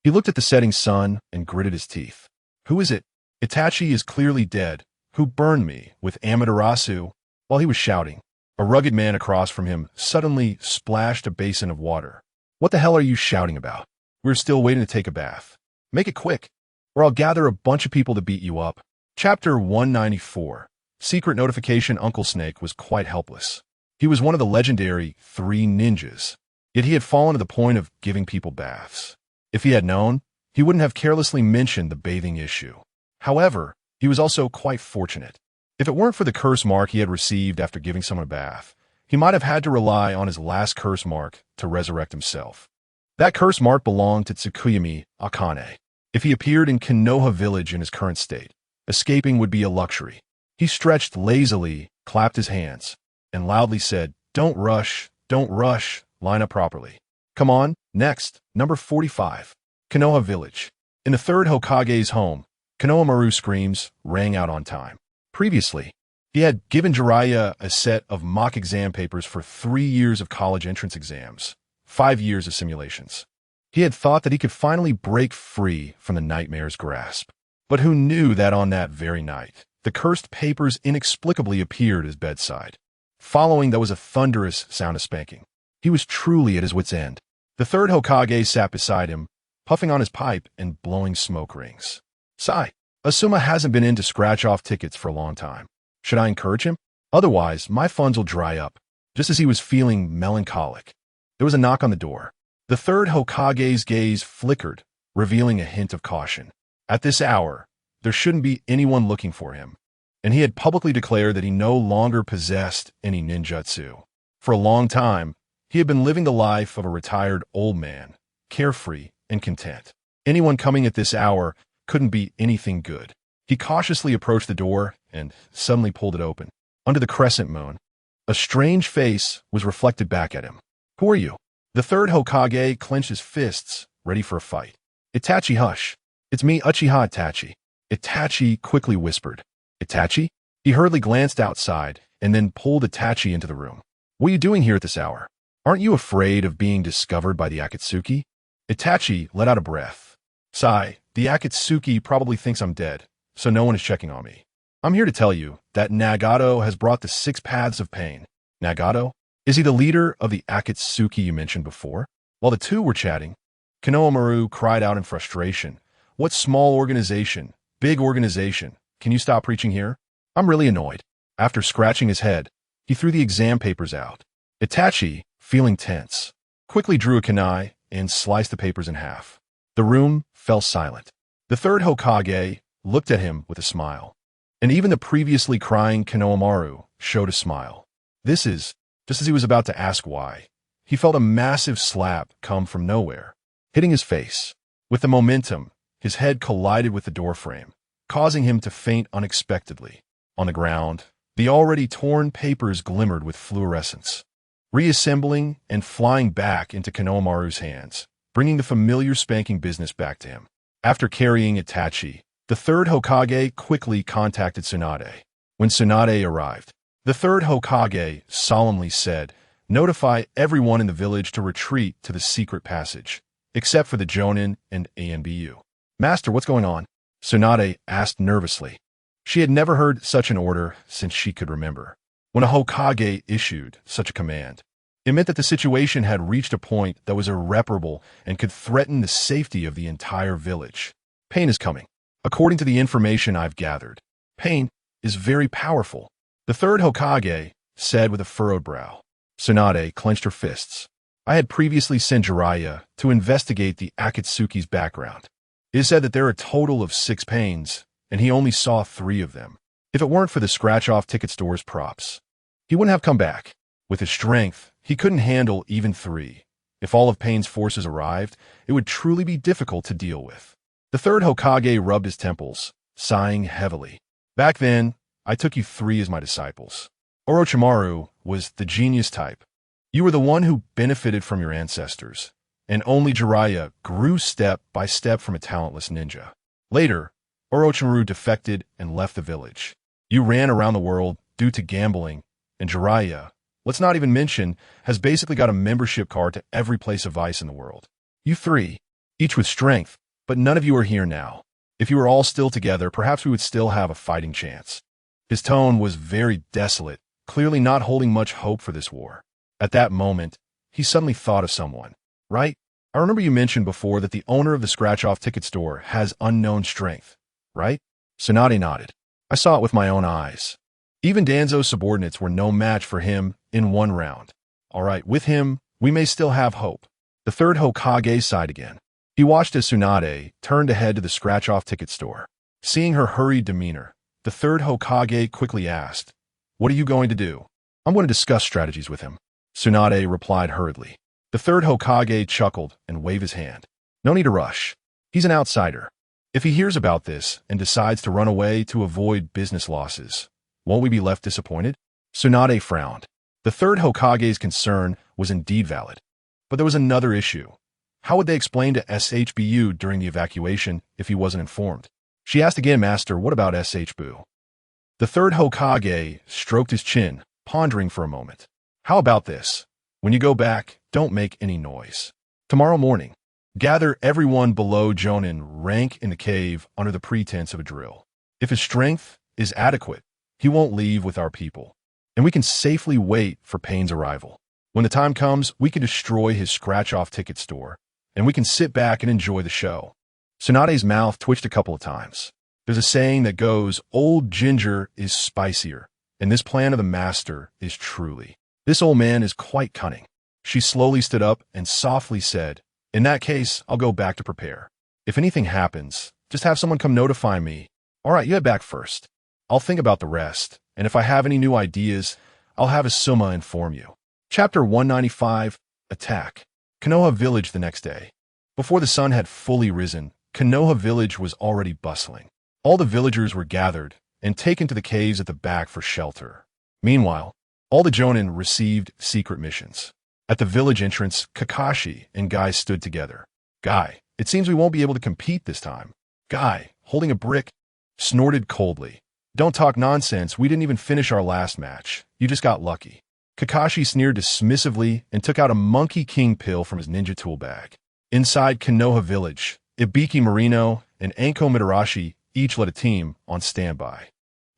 he looked at the setting sun and gritted his teeth. Who is it? Itachi is clearly dead. Who burned me with Amaterasu? While he was shouting, a rugged man across from him suddenly splashed a basin of water. What the hell are you shouting about? We're still waiting to take a bath. Make it quick, or I'll gather a bunch of people to beat you up. Chapter 194. Secret notification. Uncle Snake was quite helpless. He was one of the legendary 3 ninjas, yet he had fallen to the point of giving people baths. If he had known, he wouldn't have carelessly mentioned the bathing issue. However, he was also quite fortunate. If it weren't for the curse mark he had received after giving someone a bath, he might have had to rely on his last curse mark to resurrect himself. That curse mark belonged to Tsukuyami Akane. If he appeared in Konoha village in his current state, escaping would be a luxury. He stretched lazily, clapped his hands, and loudly said, Don't rush, line up properly. Come on, next, number 45. Konoha village. In the third Hokage's home, Konohamaru's screams rang out on time. Previously, he had given Jiraiya a set of mock exam papers for 3 years of college entrance exams, 5 years of simulations. He had thought that he could finally break free from the nightmare's grasp. But who knew that on that very night, the cursed papers inexplicably appeared at his bedside. Following that was a thunderous sound of spanking. He was truly at his wit's end. The third Hokage sat beside him, puffing on his pipe and blowing smoke rings. Sigh. Asuma hasn't been in to scratch off tickets for a long time. Should I encourage him? Otherwise, my funds will dry up. Just as he was feeling melancholic, there was a knock on the door. The third Hokage's gaze flickered, revealing a hint of caution. At this hour, there shouldn't be anyone looking for him, and he had publicly declared that he no longer possessed any ninjutsu. For a long time, he had been living the life of a retired old man, carefree and content. Anyone coming at this hour couldn't be anything good. He cautiously approached the door and suddenly pulled it open. Under the crescent moon, a strange face was reflected back at him. Who are you? The third Hokage clenched his fists, ready for a fight. Itachi, hush. It's me, Uchiha Itachi. Itachi quickly whispered. Itachi? He hurriedly glanced outside and then pulled Itachi into the room. What are you doing here at this hour? Aren't you afraid of being discovered by the Akatsuki? Itachi let out a breath. Sigh, the Akatsuki probably thinks I'm dead, so no one is checking on me. I'm here to tell you that Nagato has brought the 6 paths of pain. Nagato? Is he the leader of the Akatsuki you mentioned before? While the two were chatting, Konohamaru cried out in frustration. What small organization, big organization, can you stop preaching here? I'm really annoyed. After scratching his head, he threw the exam papers out. Itachi, feeling tense, quickly drew a kunai and sliced the papers in half. The room fell silent. The third Hokage looked at him with a smile. And even the previously crying Konohamaru showed a smile. This is, just as he was about to ask why, he felt a massive slap come from nowhere, hitting his face. With the momentum, his head collided with the doorframe, causing him to faint unexpectedly. On the ground, the already torn papers glimmered with fluorescence, reassembling and flying back into Konohamaru's hands, bringing the familiar spanking business back to him. After carrying Itachi, the third Hokage quickly contacted Tsunade. When Tsunade arrived, the third Hokage solemnly said, Notify everyone in the village to retreat to the secret passage, except for the Jonin and ANBU. Master, what's going on? Tsunade asked nervously. She had never heard such an order since she could remember. When a Hokage issued such a command, It meant that the situation had reached a point that was irreparable and could threaten the safety of the entire village. Pain is coming. According to the information I've gathered, pain is very powerful. The third Hokage said with a furrowed brow. Tsunade clenched her fists. I had previously sent Jiraiya to investigate the Akatsuki's background. It is said that there are a total of 6 pains, and he only saw 3 of them. If it weren't for the scratch-off ticket store's props, he wouldn't have come back. With his strength, he couldn't handle even 3. If all of Pain's forces arrived, it would truly be difficult to deal with. The third Hokage rubbed his temples, sighing heavily. Back then, I took you 3 as my disciples. Orochimaru was the genius type. You were the one who benefited from your ancestors, and only Jiraiya grew step by step from a talentless ninja. Later, Orochimaru defected and left the village. You ran around the world due to gambling, and Jiraiya, let's not even mention, has basically got a membership card to every place of vice in the world. You 3, each with strength, but none of you are here now. If you were all still together, perhaps we would still have a fighting chance. His tone was very desolate, clearly not holding much hope for this war. At that moment, he suddenly thought of someone. Right? I remember you mentioned before that the owner of the scratch-off ticket store has unknown strength, right? Tsunade nodded. I saw it with my own eyes. Even Danzo's subordinates were no match for him in 1 round. All right, with him, we may still have hope. The third Hokage sighed again. He watched as Tsunade turned to head to the scratch-off ticket store. Seeing her hurried demeanor, the third Hokage quickly asked, "What are you going to do?" "I'm going to discuss strategies with him," Tsunade replied hurriedly. The third Hokage chuckled and waved his hand. "No need to rush. He's an outsider. If he hears about this and decides to run away to avoid business losses, won't we be left disappointed?" Tsunade frowned. The third Hokage's concern was indeed valid. But there was another issue. How would they explain to SHBU during the evacuation if he wasn't informed? She asked again, "Master, what about SHBU?" The third Hokage stroked his chin, pondering for a moment. "How about this? When you go back, don't make any noise. Tomorrow morning, gather everyone below Jonin rank in the cave under the pretense of a drill. If his strength is adequate, he won't leave with our people, and we can safely wait for Pain's arrival. When the time comes, we can destroy his scratch-off ticket store, and we can sit back and enjoy the show." Tsunade's mouth twitched a couple of times. There's a saying that goes, "Old ginger is spicier," and this plan of the master is truly. This old man is quite cunning. She slowly stood up and softly said, "In that case, I'll go back to prepare. If anything happens, just have someone come notify me. All right, you head back first. I'll think about the rest, and if I have any new ideas, I'll have Asuma inform you." Chapter 195, Attack. Konoha Village the next day. Before the sun had fully risen, Konoha Village was already bustling. All the villagers were gathered and taken to the caves at the back for shelter. Meanwhile, all the Jonin received secret missions. At the village entrance, Kakashi and Guy stood together. "Guy, it seems we won't be able to compete this time." Guy, holding a brick, snorted coldly. "Don't talk nonsense, we didn't even finish our last match. You just got lucky." Kakashi sneered dismissively and took out a Monkey King pill from his ninja tool bag. Inside Konoha Village, Ibiki Marino and Anko Mitarashi each led a team on standby.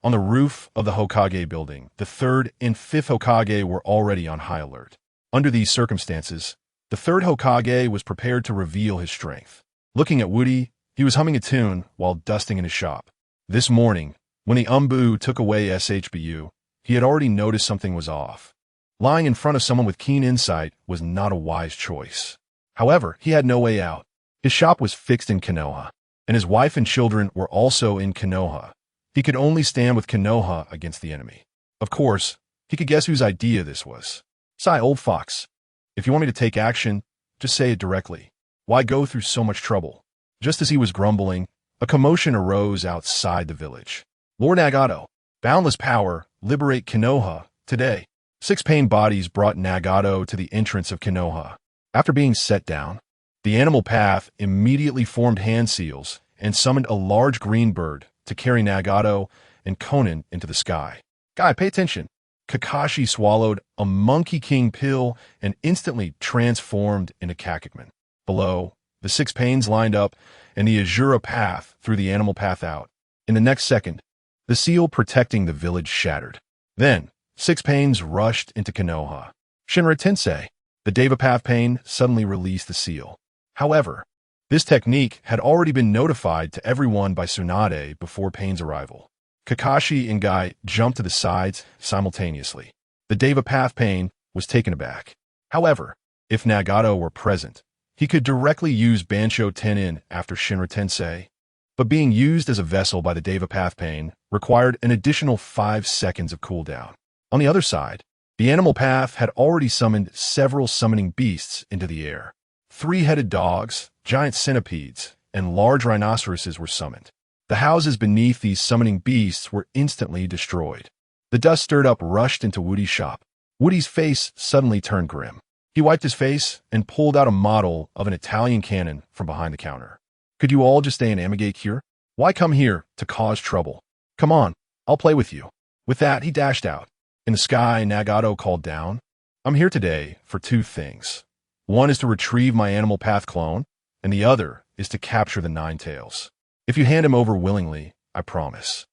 On the roof of the Hokage building, the third and fifth Hokage were already on high alert. Under these circumstances, the third Hokage was prepared to reveal his strength. Looking at Woody, he was humming a tune while dusting in his shop. This morning, when the Umbu took away SHBU, he had already noticed something was off. Lying in front of someone with keen insight was not a wise choice. However, he had no way out. His shop was fixed in Konoha, and his wife and children were also in Konoha. He could only stand with Konoha against the enemy. Of course, he could guess whose idea this was. "Sigh, old fox. If you want me to take action, just say it directly. Why go through so much trouble?" Just as he was grumbling, a commotion arose outside the village. "Lord Nagato, boundless power, liberate Konoha today." 6 pain bodies brought Nagato to the entrance of Konoha. After being set down, the animal path immediately formed hand seals and summoned a large green bird to carry Nagato and Konan into the sky. "Guy, pay attention." Kakashi swallowed a Monkey King pill and instantly transformed into Kakekman. Below, the 6 pains lined up and the Azura path threw the animal path out. In the next second, the seal protecting the village shattered. Then, 6 pains rushed into Konoha. Shinra Tensei. The Deva Path Pain suddenly released the seal. However, this technique had already been notified to everyone by Tsunade before Pain's arrival. Kakashi and Guy jumped to the sides simultaneously. The Deva Path Pain was taken aback. However, if Nagato were present, he could directly use Bansho Tenin after Shinra Tensei, but being used as a vessel by the Deva Path Pain required an additional 5 seconds of cooldown. On the other side, the animal path had already summoned several summoning beasts into the air. 3-headed dogs, giant centipedes, and large rhinoceroses were summoned. The houses beneath these summoning beasts were instantly destroyed. The dust stirred up rushed into Woody's shop. Woody's face suddenly turned grim. He wiped his face and pulled out a model of an Italian cannon from behind the counter. Could you all just stay in Amigate here? Why come here to cause trouble? Come on, I'll play with you. With that, he dashed out. In the sky, Nagato called down, I'm here today for 2 things. One is to retrieve my animal path clone, and the other is to capture the 9 tails. If you hand him over willingly, I promise.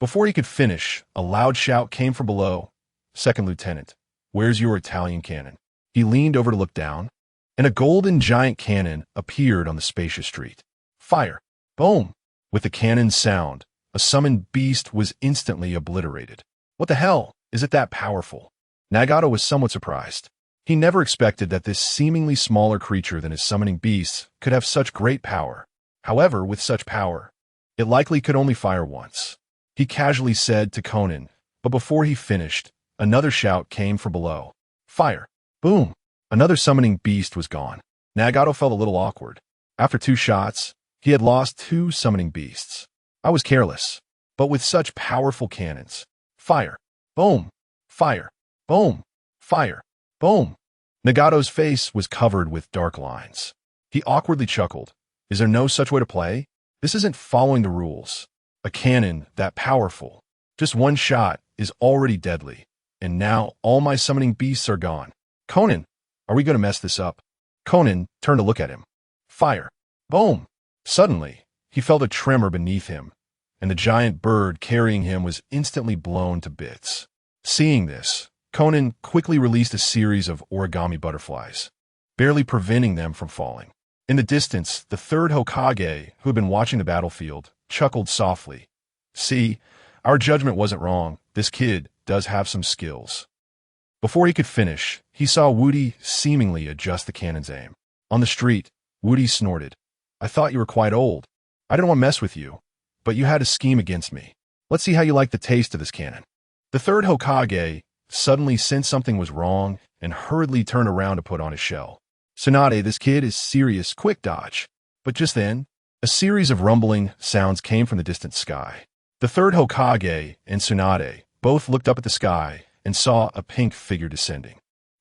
Before he could finish, a loud shout came from below. Second Lieutenant, where's your Italian cannon? He leaned over to look down, and a golden giant cannon appeared on the spacious street. Fire! Boom! With the cannon's sound, a summoned beast was instantly obliterated. What the hell? Is it that powerful? Nagato was somewhat surprised. He never expected that this seemingly smaller creature than his summoning beasts could have such great power. However, with such power, it likely could only fire once. He casually said to Conan, but before he finished, another shout came from below. Fire! Boom! Another summoning beast was gone. Nagato felt a little awkward. After 2 shots, he had lost 2 summoning beasts. I was careless, but with such powerful cannons. Fire! Boom! Fire! Boom! Fire! Boom! Nagato's face was covered with dark lines. He awkwardly chuckled. Is there no such way to play? This isn't following the rules. A cannon that powerful, just 1 shot, is already deadly, and now all my summoning beasts are gone. Conan, are we going to mess this up? Conan turned to look at him. Fire! Boom! Suddenly, he felt a tremor beneath him, and the giant bird carrying him was instantly blown to bits. Seeing this, Conan quickly released a series of origami butterflies, barely preventing them from falling. In the distance, the 3rd Hokage, who had been watching the battlefield, chuckled softly. See, our judgment wasn't wrong. This kid does have some skills. Before he could finish, he saw Woody seemingly adjust the cannon's aim. On the street, Woody snorted. I thought you were quite old. I didn't want to mess with you, but you had a scheme against me. Let's see how you like the taste of this cannon. The 3rd Hokage suddenly sensed something was wrong and hurriedly turned around to put on his shell. Tsunade, this kid is serious, quick dodge. But just then, a series of rumbling sounds came from the distant sky. The 3rd Hokage and Tsunade both looked up at the sky and saw a pink figure descending.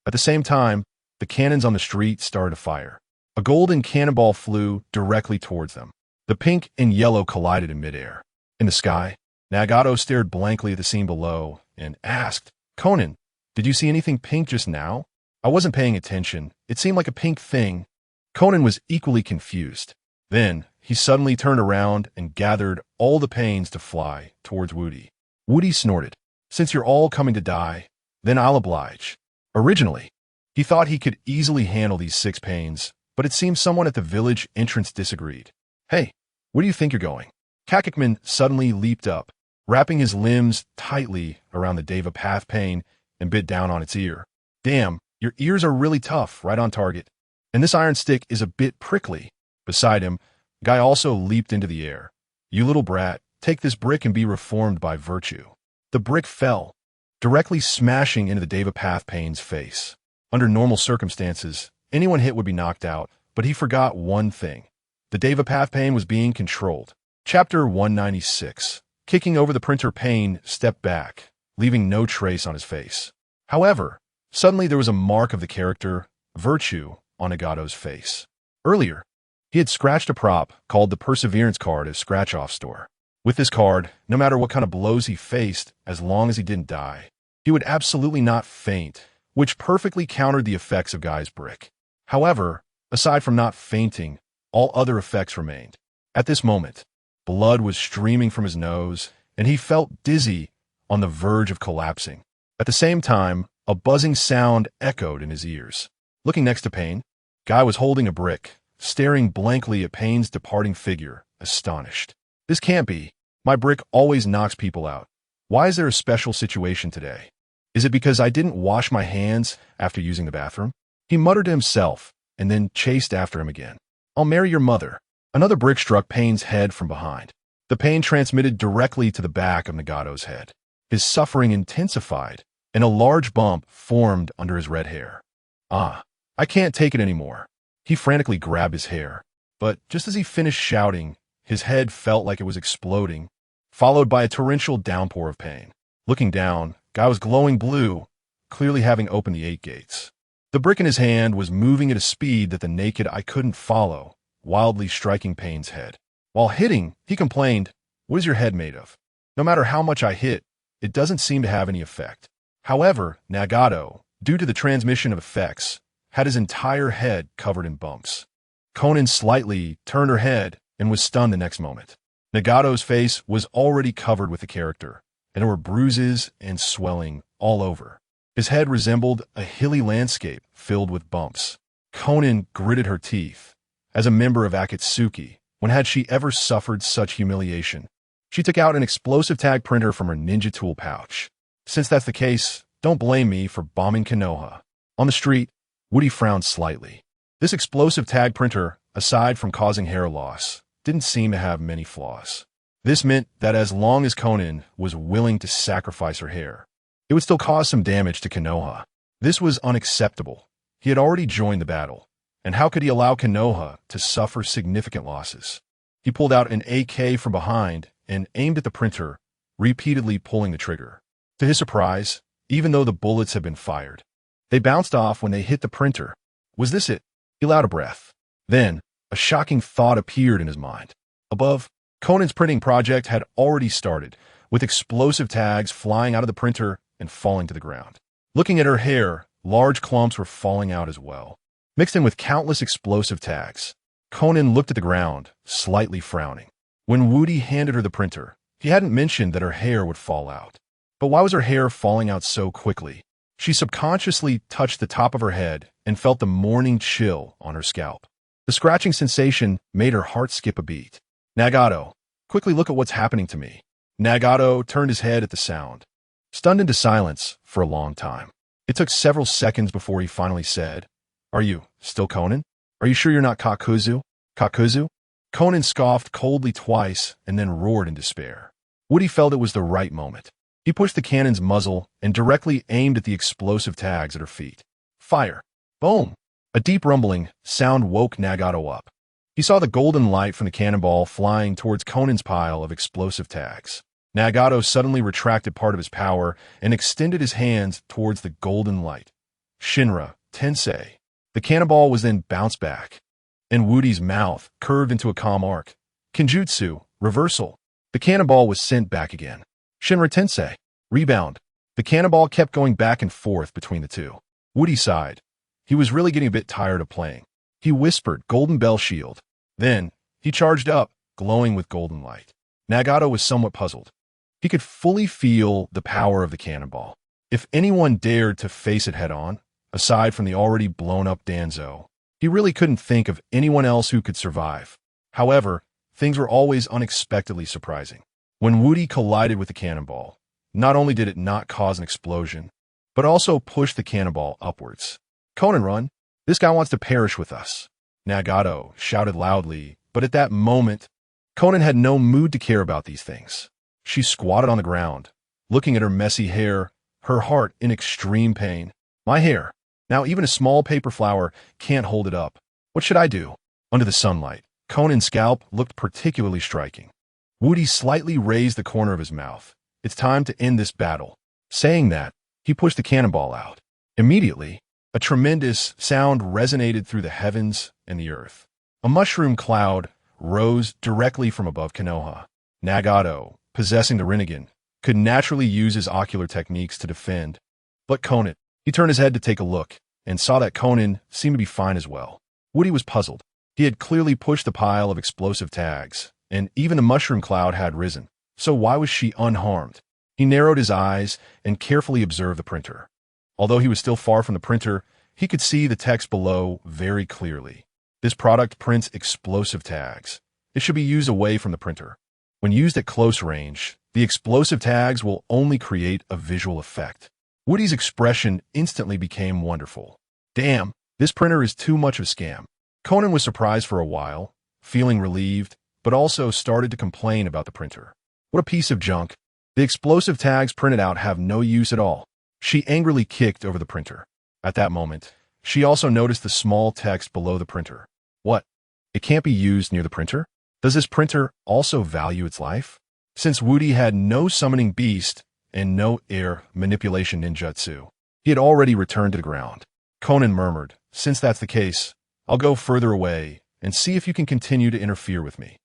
At the same time, the cannons on the street started to fire. A golden cannonball flew directly towards them. The pink and yellow collided in midair. In the sky, Nagato stared blankly at the scene below and asked, Conan, did you see anything pink just now? I wasn't paying attention. It seemed like a pink thing. Conan was equally confused. Then, he suddenly turned around and gathered all the pains to fly towards Woody. Woody snorted. Since you're all coming to die, then I'll oblige. Originally, he thought he could easily handle these 6 pains, but it seems someone at the village entrance disagreed. Hey, where do you think you're going? Kakekman suddenly leaped up, wrapping his limbs tightly around the Deva Path Pain and bit down on its ear. Damn, your ears are really tough, right on target. And this iron stick is a bit prickly. Beside him, Guy also leaped into the air. You little brat, take this brick and be reformed by virtue. The brick fell, directly smashing into the Deva Path Pain's face. Under normal circumstances, anyone hit would be knocked out, but he forgot one thing. The Deva Path Pain was being controlled. Chapter 196. Kicking over the printer, Pain stepped back, leaving no trace on his face. However, suddenly there was a mark of the character, Virtue, on Nagato's face. Earlier, he had scratched a prop called the Perseverance card at Scratch-Off store. With this card, no matter what kind of blows he faced, as long as he didn't die, he would absolutely not faint, which perfectly countered the effects of Guy's brick. However, aside from not fainting, all other effects remained. At this moment, blood was streaming from his nose, and he felt dizzy on the verge of collapsing. At the same time, a buzzing sound echoed in his ears. Looking next to Pain, Guy was holding a brick, staring blankly at Pain's departing figure, astonished. This can't be. My brick always knocks people out. Why is there a special situation today? Is it because I didn't wash my hands after using the bathroom? He muttered to himself, and then chased after him again. I'll marry your mother. Another brick struck Pain's head from behind. The pain transmitted directly to the back of Nagato's head. His suffering intensified, and a large bump formed under his red hair. Ah, I can't take it anymore. He frantically grabbed his hair, but just as he finished shouting, his head felt like it was exploding, followed by a torrential downpour of pain. Looking down, Guy was glowing blue, clearly having opened the 8 gates. The brick in his hand was moving at a speed that the naked eye couldn't follow, wildly striking Pain's head. While hitting, he complained, "What is your head made of? No matter how much I hit, it doesn't seem to have any effect." However, Nagato, due to the transmission of effects, had his entire head covered in bumps. Conan slightly turned her head and was stunned the next moment. Nagato's face was already covered with the character, and there were bruises and swelling all over. His head resembled a hilly landscape filled with bumps. Conan gritted her teeth. As a member of Akatsuki, when had she ever suffered such humiliation? She took out an explosive tag printer from her ninja tool pouch. Since that's the case, don't blame me for bombing Konoha. On the street, Woody frowned slightly. This explosive tag printer, aside from causing hair loss, didn't seem to have many flaws. This meant that as long as Conan was willing to sacrifice her hair, it would still cause some damage to Konoha. This was unacceptable. He had already joined the battle, and how could he allow Konoha to suffer significant losses? He pulled out an AK from behind and aimed at the printer, repeatedly pulling the trigger. To his surprise, even though the bullets had been fired, they bounced off when they hit the printer. Was this it? He let out a breath. Then, a shocking thought appeared in his mind. Above, Conan's printing project had already started, with explosive tags flying out of the printer and falling to the ground. Looking at her hair, large clumps were falling out as well. Mixed in with countless explosive tags, Conan looked at the ground, slightly frowning. When Woody handed her the printer, he hadn't mentioned that her hair would fall out. But why was her hair falling out so quickly? She subconsciously touched the top of her head and felt the morning chill on her scalp. The scratching sensation made her heart skip a beat. Nagato, quickly look at what's happening to me. Nagato turned his head at the sound, stunned into silence for a long time. It took several seconds before he finally said, "Are you still Conan? Are you sure you're not Kakuzu? Kakuzu?" Conan scoffed coldly twice and then roared in despair. Woody felt it was the right moment. He pushed the cannon's muzzle and directly aimed at the explosive tags at her feet. Fire! Boom! A deep rumbling sound woke Nagato up. He saw the golden light from the cannonball flying towards Conan's pile of explosive tags. Nagato suddenly retracted part of his power and extended his hands towards the golden light. Shinra, Tensei. The cannonball was then bounced back, and Woody's mouth curved into a calm arc. Kenjutsu, reversal. The cannonball was sent back again. Shinra Tensei, rebound. The cannonball kept going back and forth between the two. Woody sighed. He was really getting a bit tired of playing. He whispered, "Golden Bell Shield." Then, he charged up, glowing with golden light. Nagato was somewhat puzzled. He could fully feel the power of the cannonball. If anyone dared to face it head-on, aside from the already blown-up Danzo, he really couldn't think of anyone else who could survive. However, things were always unexpectedly surprising. When Woody collided with the cannonball, not only did it not cause an explosion, but also pushed the cannonball upwards. "Conan, run! This guy wants to perish with us!" Nagato shouted loudly, but at that moment, Conan had no mood to care about these things. She squatted on the ground, looking at her messy hair, her heart in extreme pain. "My hair. Now even a small paper flower can't hold it up. What should I do?" Under the sunlight, Conan's scalp looked particularly striking. Woody slightly raised the corner of his mouth. "It's time to end this battle." Saying that, he pushed the cannonball out. Immediately, a tremendous sound resonated through the heavens and the earth. A mushroom cloud rose directly from above Konoha. Nagato, possessing the Rinnegan, could naturally use his ocular techniques to defend. But Conan, he turned his head to take a look, and saw that Conan seemed to be fine as well. Woody was puzzled. He had clearly pushed the pile of explosive tags, and even the mushroom cloud had risen. So why was she unharmed? He narrowed his eyes and carefully observed the printer. Although he was still far from the printer, he could see the text below very clearly. This product prints explosive tags. It should be used away from the printer. When used at close range, the explosive tags will only create a visual effect. Woody's expression instantly became wonderful. Damn, this printer is too much of a scam. Conan was surprised for a while, feeling relieved, but also started to complain about the printer. What a piece of junk. The explosive tags printed out have no use at all. She angrily kicked over the printer. At that moment, she also noticed the small text below the printer. What? It can't be used near the printer? Does this printer also value its life? Since Woody had no summoning beast and no air manipulation ninjutsu, he had already returned to the ground. Conan murmured, "Since that's the case, I'll go further away and see if you can continue to interfere with me."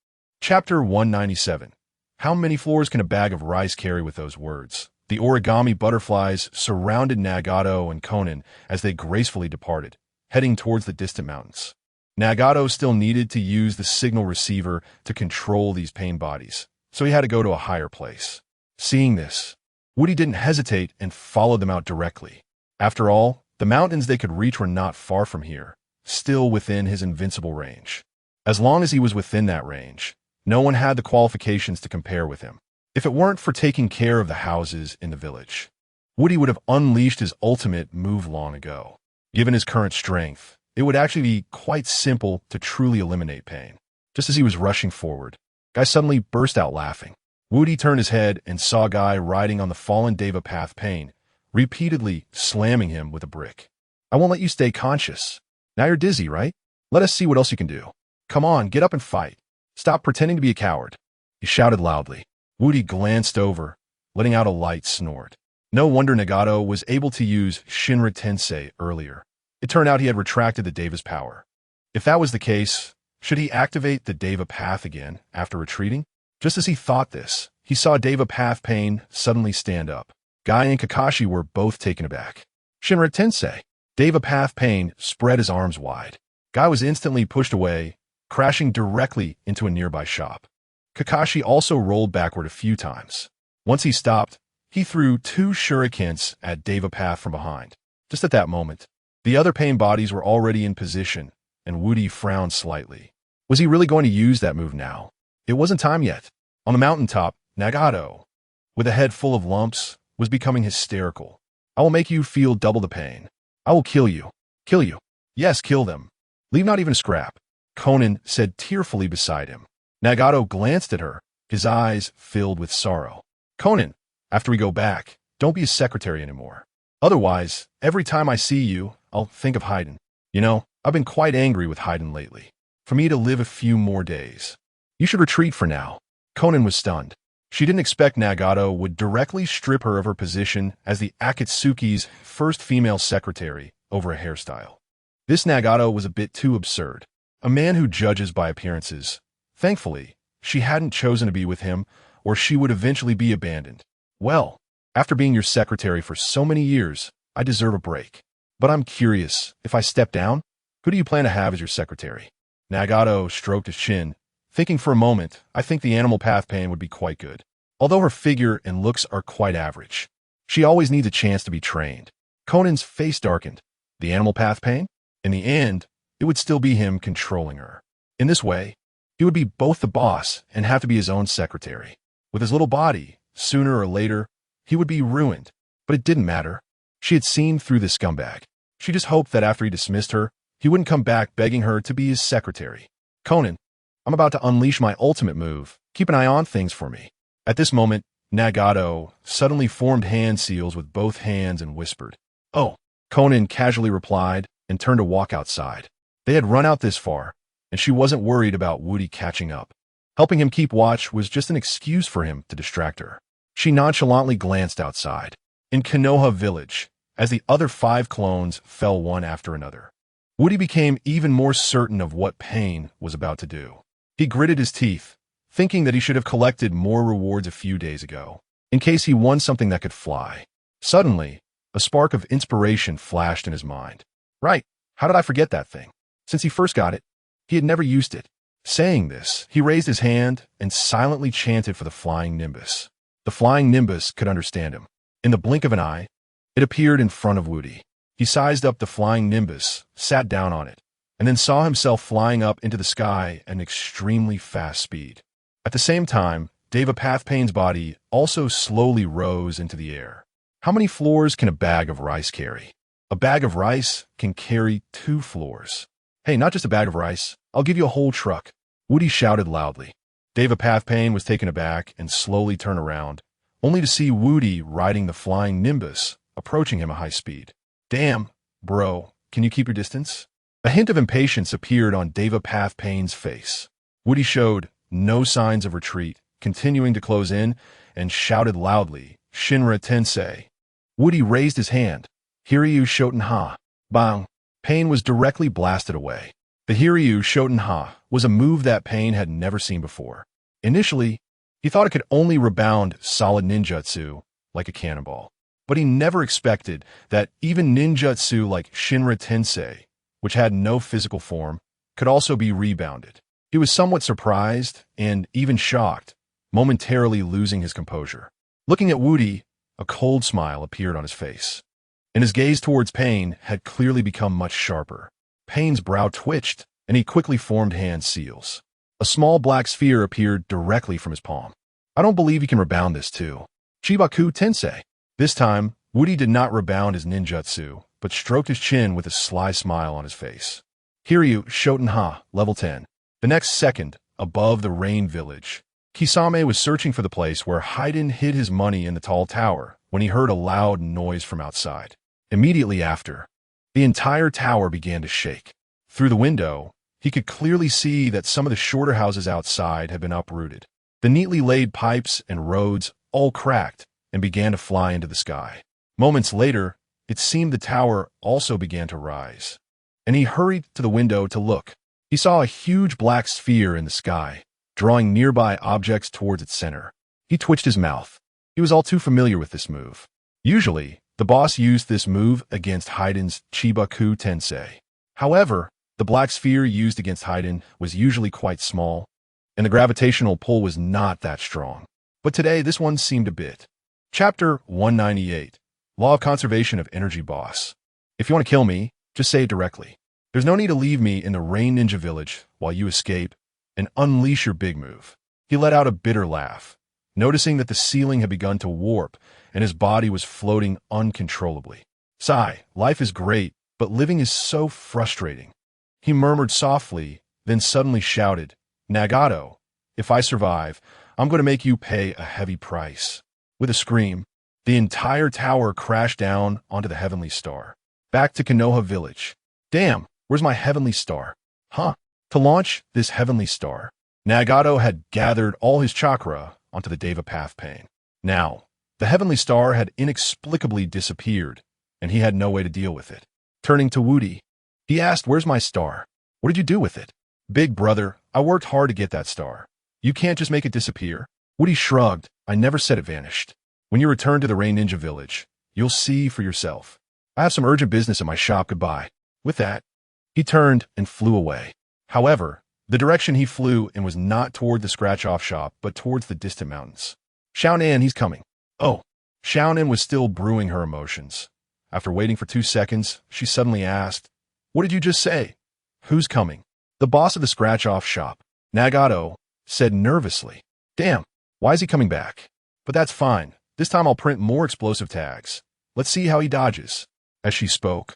Chapter 197. How many floors can a bag of rice carry with those words? The origami butterflies surrounded Nagato and Conan as they gracefully departed, heading towards the distant mountains. Nagato still needed to use the signal receiver to control these pain bodies, so he had to go to a higher place. Seeing this, Woody didn't hesitate and followed them out directly. After all, the mountains they could reach were not far from here, still within his invincible range. As long as he was within that range, no one had the qualifications to compare with him. If it weren't for taking care of the houses in the village, Woody would have unleashed his ultimate move long ago. Given his current strength, it would actually be quite simple to truly eliminate pain. Just as he was rushing forward, Guy suddenly burst out laughing. Woody turned his head and saw Guy riding on the fallen Deva Path Pain, repeatedly slamming him with a brick. "I won't let you stay conscious. Now you're dizzy, right? Let us see what else you can do. Come on, get up and fight. Stop pretending to be a coward," he shouted loudly. Woody glanced over, letting out a light snort. No wonder Nagato was able to use Shinra Tensei earlier. It turned out he had retracted the Deva's power. If that was the case, should he activate the Deva Path again after retreating? Just as he thought this, he saw Deva Path Pain suddenly stand up. Guy and Kakashi were both taken aback. Shinra Tensei. Deva Path Pain spread his arms wide. Guy was instantly pushed away, crashing directly into a nearby shop. Kakashi also rolled backward a few times. Once he stopped, he threw 2 shurikens at Deva Path from behind. Just at that moment, the other pain bodies were already in position, and Woody frowned slightly. Was he really going to use that move now? It wasn't time yet. On the mountaintop, Nagato, with a head full of lumps, was becoming hysterical. "I will make you feel double the pain. I will kill you. Kill you. Yes, kill them. Leave not even a scrap," Conan said tearfully beside him. Nagato glanced at her, his eyes filled with sorrow. "Conan, after we go back, don't be a secretary anymore. Otherwise, every time I see you, I'll think of Haydn. You know, I've been quite angry with Haydn lately. For me to live a few more days. You should retreat for now." Conan was stunned. She didn't expect Nagato would directly strip her of her position as the Akatsuki's first female secretary over a hairstyle. This Nagato was a bit too absurd. A man who judges by appearances. Thankfully, she hadn't chosen to be with him, or she would eventually be abandoned. "Well, after being your secretary for so many years, I deserve a break. But I'm curious, if I step down, who do you plan to have as your secretary?" Nagato stroked his chin, thinking for a moment, "I think the animal path pain would be quite good. Although her figure and looks are quite average. She always needs a chance to be trained." Conan's face darkened. The animal path pain? In the end, it would still be him controlling her. In this way, he would be both the boss and have to be his own secretary. With his little body, sooner or later, he would be ruined. But it didn't matter. She had seen through the scumbag. She just hoped that after he dismissed her, he wouldn't come back begging her to be his secretary. "Conan, I'm about to unleash my ultimate move. Keep an eye on things for me." At this moment, Nagato suddenly formed hand seals with both hands and whispered, "Oh," Conan casually replied and turned to walk outside. They had run out this far, and she wasn't worried about Woody catching up. Helping him keep watch was just an excuse for him to distract her. She nonchalantly glanced outside. In Konoha Village, as the other 5 clones fell one after another, Woody became even more certain of what Pain was about to do. He gritted his teeth, thinking that he should have collected more rewards a few days ago, in case he won something that could fly. Suddenly, a spark of inspiration flashed in his mind. Right, how did I forget that thing? Since he first got it, he had never used it. Saying this, he raised his hand and silently chanted for the flying nimbus. The flying nimbus could understand him. In the blink of an eye, it appeared in front of Woody. He sized up the flying nimbus, sat down on it, and then saw himself flying up into the sky at an extremely fast speed. At the same time, Devapathpain's body also slowly rose into the air. How many floors can a bag of rice carry? A bag of rice can carry 2 floors. Hey, not just a bag of rice. I'll give you a whole truck. Woody shouted loudly. Devapathpain was taken aback and slowly turned around, only to see Woody riding the flying nimbus, approaching him at high speed. Damn, bro, can you keep your distance? A hint of impatience appeared on Devapathpain's face. Woody showed no signs of retreat, continuing to close in, and shouted loudly, Shinra Tensei. Woody raised his hand. Hiryu Shoten-ha. Bang. Pain was directly blasted away. The Hiryu Shoten-ha was a move that Pain had never seen before. Initially, he thought it could only rebound solid ninjutsu, like a cannonball. But he never expected that even ninjutsu like Shinra Tensei, which had no physical form, could also be rebounded. He was somewhat surprised and even shocked, momentarily losing his composure. Looking at Woody, a cold smile appeared on his face, and his gaze towards Pain had clearly become much sharper. Pain's brow twitched, and he quickly formed hand seals. A small black sphere appeared directly from his palm. I don't believe you can rebound this too. Chibaku Tensei. This time, Woody did not rebound his ninjutsu, but stroked his chin with a sly smile on his face. Hiryu Shoten-ha, level 10. The next second, above the rain village, Kisame was searching for the place where Haiden hid his money in the tall tower when he heard a loud noise from outside. Immediately after, the entire tower began to shake. Through the window, he could clearly see that some of the shorter houses outside had been uprooted. The neatly laid pipes and roads all cracked and began to fly into the sky. Moments later, it seemed the tower also began to rise, and he hurried to the window to look. He saw a huge black sphere in the sky, drawing nearby objects towards its center. He twitched his mouth. He was all too familiar with this move. Usually, the boss used this move against Haiden's Chibaku Tensei. However, the black sphere used against Haiden was usually quite small, and the gravitational pull was not that strong. But today, this one seemed a bit. Chapter 198. Law of Conservation of Energy Boss. If you want to kill me, just say it directly. There's no need to leave me in the Rain Ninja Village while you escape and unleash your big move. He let out a bitter laugh, noticing that the ceiling had begun to warp and his body was floating uncontrollably. Sigh, life is great, but living is so frustrating. He murmured softly, then suddenly shouted, Nagato, if I survive, I'm going to make you pay a heavy price. With a scream, the entire tower crashed down onto the Heavenly Star. Back to Konoha Village. Damn, where's my Heavenly Star? Huh? To launch this Heavenly Star, Nagato had gathered all his chakra onto the Devapathpain. Now, the Heavenly Star had inexplicably disappeared, and he had no way to deal with it. Turning to Woody, he asked, where's my star? What did you do with it? Big brother, I worked hard to get that star. You can't just make it disappear. Woody shrugged. I never said it vanished. When you return to the Rain Ninja Village, you'll see for yourself. I have some urgent business at my shop. Goodbye. With that, he turned and flew away. However, the direction he flew in was not toward the scratch-off shop, but towards the distant mountains. Xiaonan, he's coming. Oh, Xiaonan was still brewing her emotions. After waiting for 2 seconds, she suddenly asked, what did you just say? Who's coming? The boss of the scratch-off shop, Nagato, said nervously. Damn, why is he coming back? But that's fine. This time I'll print more explosive tags. Let's see how he dodges. As she spoke,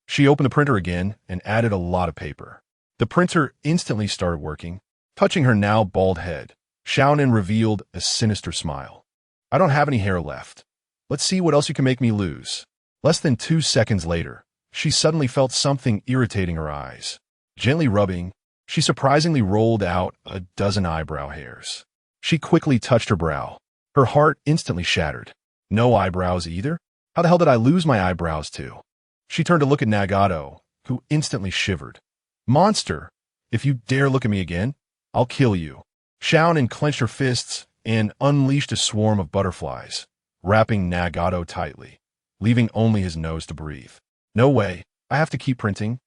she opened the printer again and added a lot of paper. The printer instantly started working. Touching her now bald head, Xiaonan revealed a sinister smile. I don't have any hair left. Let's see what else you can make me lose. Less than 2 seconds later, she suddenly felt something irritating her eyes. Gently rubbing, she surprisingly rolled out a dozen eyebrow hairs. She quickly touched her brow. Her heart instantly shattered. No eyebrows either? How the hell did I lose my eyebrows to? She turned to look at Nagato, who instantly shivered. Monster, if you dare look at me again, I'll kill you. Xiaonan clenched her fists and unleashed a swarm of butterflies, wrapping Nagato tightly, leaving only his nose to breathe. No way, I have to keep printing.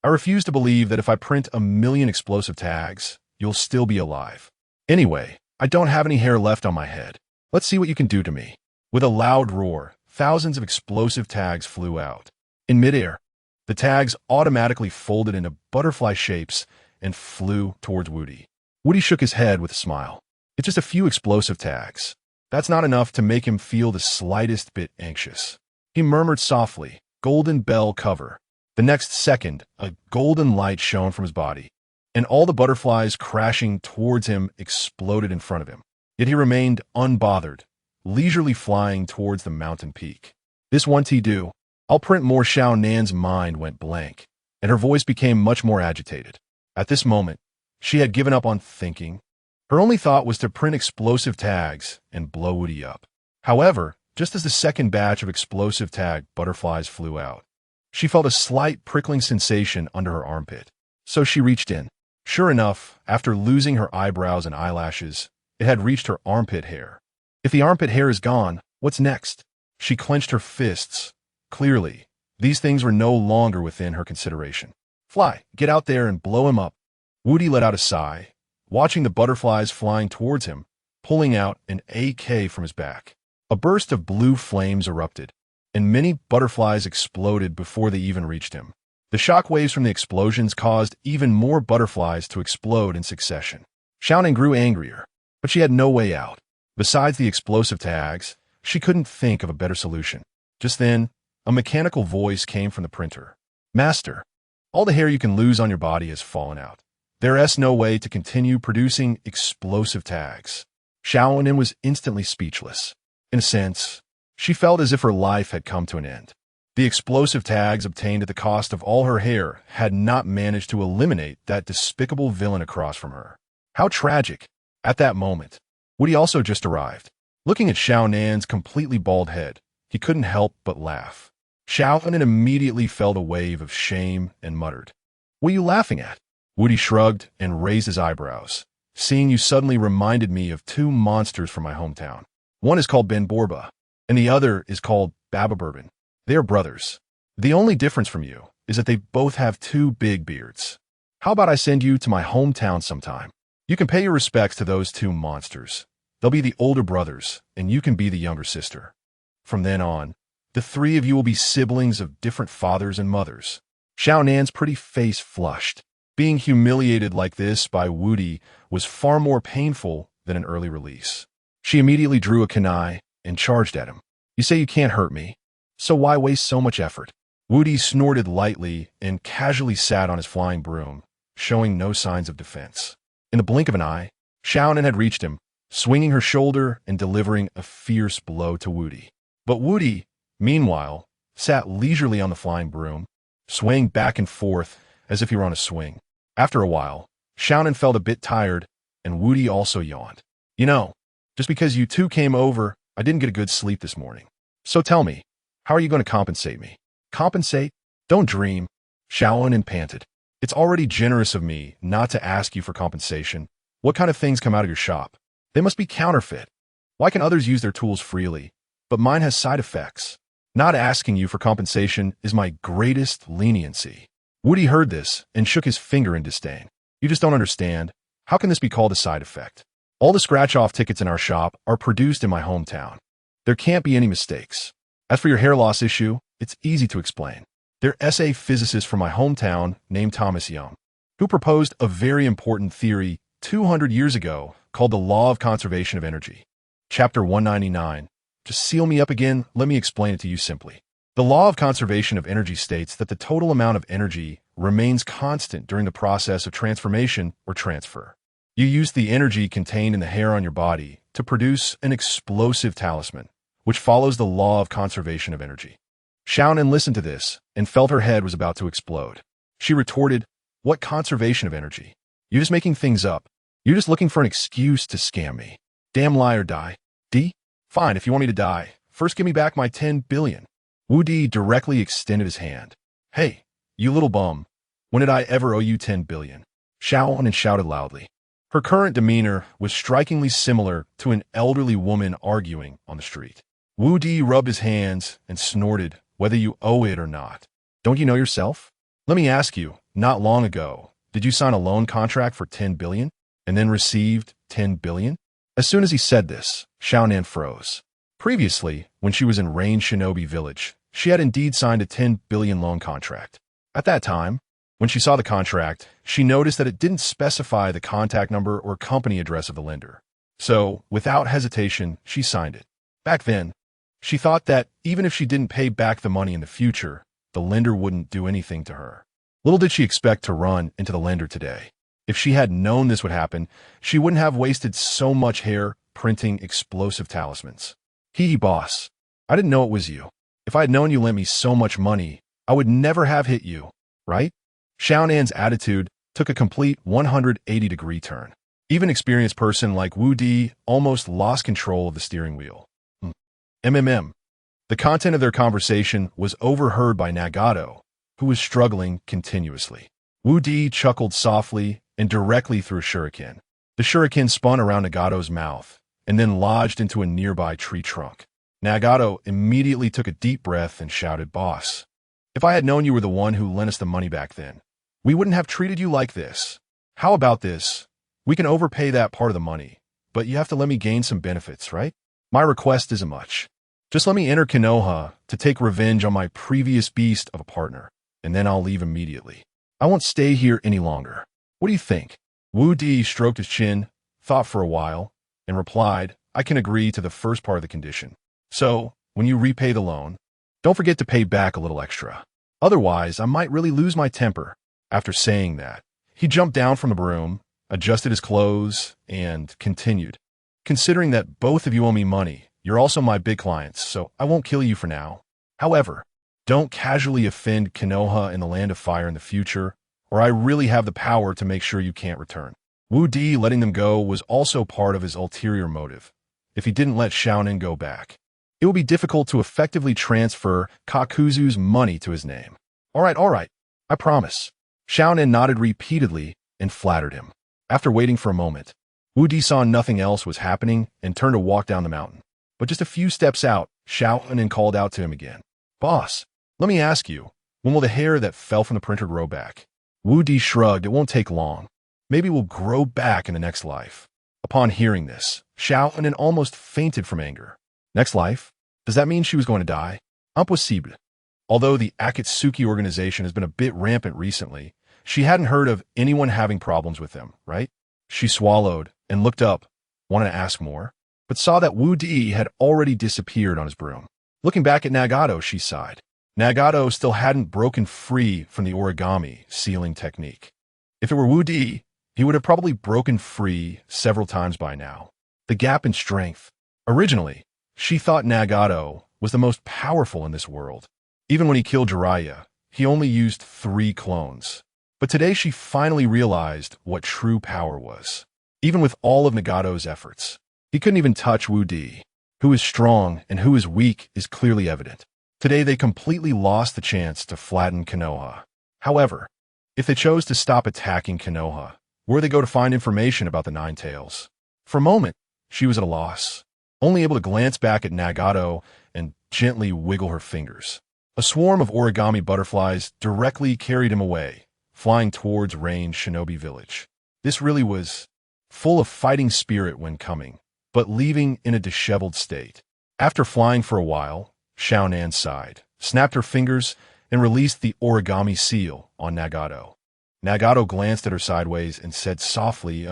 I refuse to believe that if I print 1,000,000 explosive tags, you'll still be alive. Anyway, I don't have any hair left on my head. Let's see what you can do to me. With a loud roar, thousands of explosive tags flew out. In midair, the tags automatically folded into butterfly shapes and flew towards Woody. Woody shook his head with a smile. It's just a few explosive tags. That's not enough to make him feel the slightest bit anxious. He murmured softly, "Golden bell cover." The next second, a golden light shone from his body, and all the butterflies crashing towards him exploded in front of him. Yet he remained unbothered, leisurely flying towards the mountain peak. "This won't do. I'll print more." Xiao Nan's mind went blank, and her voice became much more agitated. At this moment, she had given up on thinking. Her only thought was to print explosive tags and blow Woody up. However, just as the second batch of explosive tag butterflies flew out, she felt a slight prickling sensation under her armpit. So she reached in. Sure enough, after losing her eyebrows and eyelashes, it had reached her armpit hair. If the armpit hair is gone, what's next? She clenched her fists. Clearly, these things were no longer within her consideration. "Fly, get out there and blow him up." Woody let out a sigh, watching the butterflies flying towards him, pulling out an AK from his back. A burst of blue flames erupted, and many butterflies exploded before they even reached him. The shock waves from the explosions caused even more butterflies to explode in succession. Xiaonan grew angrier, but she had no way out. Besides the explosive tags, she couldn't think of a better solution. Just then, a mechanical voice came from the printer. "Master, all the hair you can lose on your body has fallen out. There's no way to continue producing explosive tags." Xiaonan was instantly speechless. In a sense, she felt as if her life had come to an end. The explosive tags obtained at the cost of all her hair had not managed to eliminate that despicable villain across from her. How tragic. At that moment, Woody also just arrived. Looking at Xiaonan's completely bald head, he couldn't help but laugh. Xiaonan immediately felt a wave of shame and muttered, "What are you laughing at?" Woody shrugged and raised his eyebrows. "Seeing you suddenly reminded me of two monsters from my hometown. One is called Ben Borba, and the other is called Baba Bourbon. They are brothers. The only difference from you is that they both have two big beards. How about I send you to my hometown sometime? You can pay your respects to those two monsters. They'll be the older brothers, and you can be the younger sister. From then on, the three of you will be siblings of different fathers and mothers." Xiaonan's pretty face flushed. Being humiliated like this by Woody was far more painful than an early release. She immediately drew a kunai and charged at him. "You say you can't hurt me, so why waste so much effort?" Woody snorted lightly and casually sat on his flying broom, showing no signs of defense. In the blink of an eye, Xiaonan had reached him, swinging her shoulder and delivering a fierce blow to Woody. But Woody, meanwhile, sat leisurely on the flying broom, swaying back and forth as if he were on a swing. After a while, Xiaonan felt a bit tired, and Woody also yawned. "You know, just because you two came over, I didn't get a good sleep this morning. So tell me, how are you going to compensate me?" "Compensate? Don't dream," Xiaonan panted. "It's already generous of me not to ask you for compensation. What kind of things come out of your shop? They must be counterfeit. Why can others use their tools freely, but mine has side effects? Not asking you for compensation is my greatest leniency." Woody heard this and shook his finger in disdain. "You just don't understand. How can this be called a side effect? All the scratch-off tickets in our shop are produced in my hometown. There can't be any mistakes. As for your hair loss issue, it's easy to explain. There's a physicist from my hometown named Thomas Young, who proposed a very important theory 200 years ago called the Law of Conservation of Energy. Chapter 199. Just seal me up again, let me explain it to you simply. The Law of Conservation of Energy states that the total amount of energy remains constant during the process of transformation or transfer. You use the energy contained in the hair on your body to produce an explosive talisman, which follows the Law of Conservation of Energy." Xiaonan listened to this and felt her head was about to explode. She retorted, "What conservation of energy? You're just making things up. You're just looking for an excuse to scam me. Damn lie or die. D? Fine, if you want me to die. First give me back my 10 billion. Woody directly extended his hand. "Hey, you little bum. When did I ever owe you 10 billion? Xiaonan shouted loudly. Her current demeanor was strikingly similar to an elderly woman arguing on the street. Woody rubbed his hands and snorted, "Whether you owe it or not. Don't you know yourself? Let me ask you, not long ago, did you sign a loan contract for 10 billion and then received 10 billion? As soon as he said this, Xiaonan froze. Previously, when she was in Rain Shinobi Village, she had indeed signed a 10 billion loan contract. At that time, when she saw the contract, she noticed that it didn't specify the contact number or company address of the lender. So, without hesitation, she signed it. Back then, she thought that even if she didn't pay back the money in the future, the lender wouldn't do anything to her. Little did she expect to run into the lender today. If she had known this would happen, she wouldn't have wasted so much hair printing explosive talismans. Hee boss. I didn't know it was you. If I had known you lent me so much money, I would never have hit you, right? Xiaonan's attitude took a complete 180-degree turn. Even an experienced person like Wu Di almost lost control of the steering wheel. MMM. The content of their conversation was overheard by Nagato, who was struggling continuously. Wu Di chuckled softly and directly threw a shuriken. The shuriken spun around Nagato's mouth and then lodged into a nearby tree trunk. Nagato immediately took a deep breath and shouted, "Boss, if I had known you were the one who lent us the money back then, we wouldn't have treated you like this. How about this? We can overpay that part of the money, but you have to let me gain some benefits, right? My request isn't much. Just let me enter Konoha to take revenge on my previous beast of a partner, and then I'll leave immediately. I won't stay here any longer. What do you think?" Wu Di stroked his chin, thought for a while, and replied, "I can agree to the first part of the condition. So, when you repay the loan, don't forget to pay back a little extra. Otherwise, I might really lose my temper." After saying that, he jumped down from the broom, adjusted his clothes, and continued, "Considering that both of you owe me money, you're also my big clients, so I won't kill you for now. However, don't casually offend Konoha in the Land of Fire in the future, or I really have the power to make sure you can't return." Wu Di letting them go was also part of his ulterior motive. If he didn't let Xiaonan go back, it would be difficult to effectively transfer Kakuzu's money to his name. All right, I promise." Xiaonan nodded repeatedly and flattered him. After waiting for a moment, Wu Di saw nothing else was happening and turned to walk down the mountain. But just a few steps out, Xiaonan called out to him again. "Boss, let me ask you, when will the hair that fell from the printer grow back?" Wu Di shrugged. "It won't take long. Maybe it will grow back in the next life." Upon hearing this, Xiaonan almost fainted from anger. Next life? Does that mean she was going to die? Impossible. Although the Akatsuki organization has been a bit rampant recently, she hadn't heard of anyone having problems with them, right? She swallowed and looked up, wanted to ask more, but saw that Wu Di had already disappeared on his broom. Looking back at Nagato, she sighed. Nagato still hadn't broken free from the origami sealing technique. If it were Wu Di, he would have probably broken free several times by now. The gap in strength. Originally, she thought Nagato was the most powerful in this world. Even when he killed Jiraiya, he only used 3 clones. But today she finally realized what true power was. Even with all of Nagato's efforts, he couldn't even touch Wu Di. Who is strong and who is weak is clearly evident. Today they completely lost the chance to flatten Konoha. However, if they chose to stop attacking Konoha, where would they go to find information about the Nine Tails? For a moment, she was at a loss, only able to glance back at Nagato and gently wiggle her fingers. A swarm of origami butterflies directly carried him away, flying towards Rain Shinobi Village. This really was full of fighting spirit when coming, but leaving in a disheveled state. After flying for a while, Xiaonan sighed, snapped her fingers, and released the origami seal on Nagato. Nagato glanced at her sideways and said softly,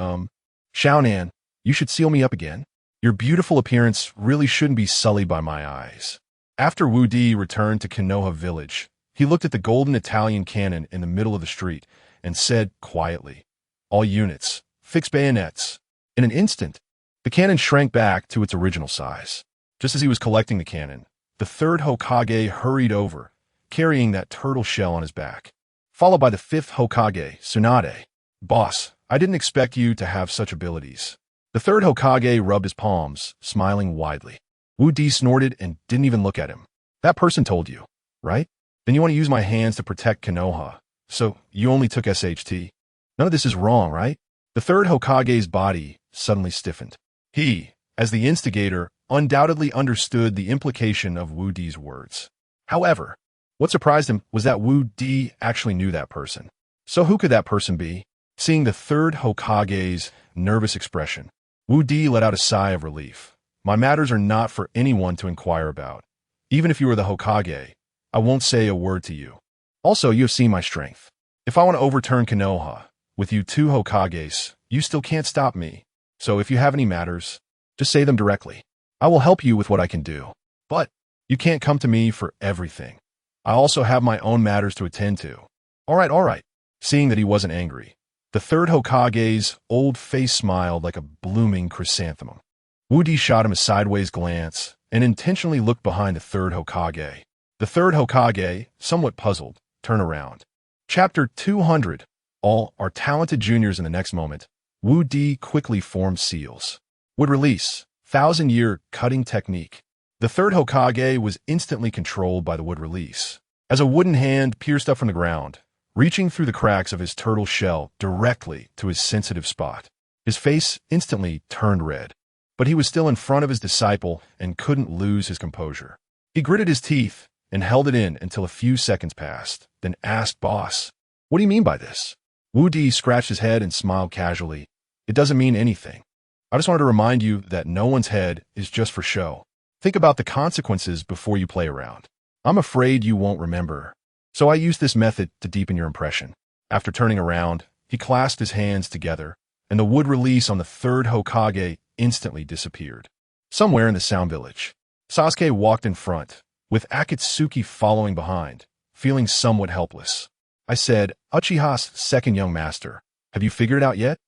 "Xiaonan, you should seal me up again. Your beautiful appearance really shouldn't be sullied by my eyes." After Wu Di returned to Konoha Village, he looked at the golden Italian cannon in the middle of the street and said quietly, "All units, fix bayonets." In an instant, the cannon shrank back to its original size. Just as he was collecting the cannon, the third Hokage hurried over, carrying that turtle shell on his back, followed by the 5th Hokage, Tsunade. "Boss, I didn't expect you to have such abilities." The third Hokage rubbed his palms, smiling widely. Wu Di snorted and didn't even look at him. "That person told you, right? Then you want to use my hands to protect Konoha, so you only took SHT? None of this is wrong, right?" The third Hokage's body suddenly stiffened. He, as the instigator, undoubtedly understood the implication of Wu Di's words. However, what surprised him was that Wu Di actually knew that person. So who could that person be? Seeing the third Hokage's nervous expression, Wu Di let out a sigh of relief. My matters are not for anyone to inquire about. Even if you are the Hokage, I won't say a word to you. Also, you have seen my strength. If I want to overturn Konoha, with you two Hokages, you still can't stop me. So if you have any matters, just say them directly. I will help you with what I can do. But you can't come to me for everything. I also have my own matters to attend to. All right. Seeing that he wasn't angry, the third Hokage's old face smiled like a blooming chrysanthemum. Wu Di shot him a sideways glance and intentionally looked behind the third Hokage. The third Hokage, somewhat puzzled, turned around. Chapter 200. All are talented juniors in the next moment. Wu Di quickly formed seals. Would release. 1,000-year cutting technique. The third Hokage was instantly controlled by the wood release. As a wooden hand pierced up from the ground, reaching through the cracks of his turtle shell directly to his sensitive spot. His face instantly turned red, but he was still in front of his disciple and couldn't lose his composure. He gritted his teeth and held it in until a few seconds passed, then asked, "Boss, what do you mean by this?" Wu Di scratched his head and smiled casually. "It doesn't mean anything. I just wanted to remind you that no one's head is just for show. Think about the consequences before you play around. I'm afraid you won't remember. So I used this method to deepen your impression." After turning around, he clasped his hands together, and the wood release on the third Hokage instantly disappeared. Somewhere in the Sound Village, Sasuke walked in front, with Akatsuki following behind, feeling somewhat helpless. I said, "Uchiha's second young master, have you figured it out yet?"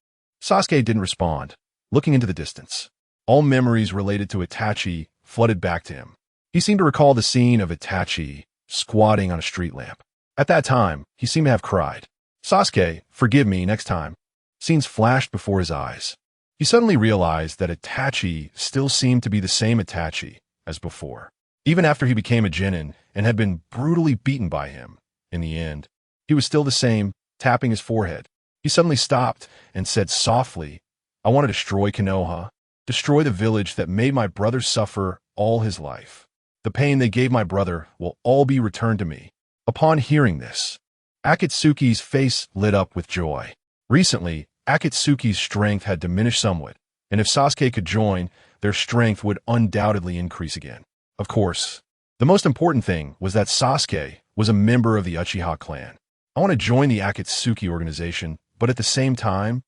Sasuke didn't respond, looking into the distance. All memories related to Itachi flooded back to him. He seemed to recall the scene of Itachi squatting on a street lamp. At that time, he seemed to have cried. "Sasuke, forgive me next time." Scenes flashed before his eyes. He suddenly realized that Itachi still seemed to be the same Itachi as before. Even after he became a genin and had been brutally beaten by him, in the end, he was still the same, tapping his forehead. He suddenly stopped and said softly, "I want to destroy Konoha, destroy the village that made my brother suffer all his life. The pain they gave my brother will all be returned to me." Upon hearing this, Akatsuki's face lit up with joy. Recently, Akatsuki's strength had diminished somewhat, and if Sasuke could join, their strength would undoubtedly increase again. Of course, the most important thing was that Sasuke was a member of the Uchiha clan. I want to join the Akatsuki organization, but at the same time,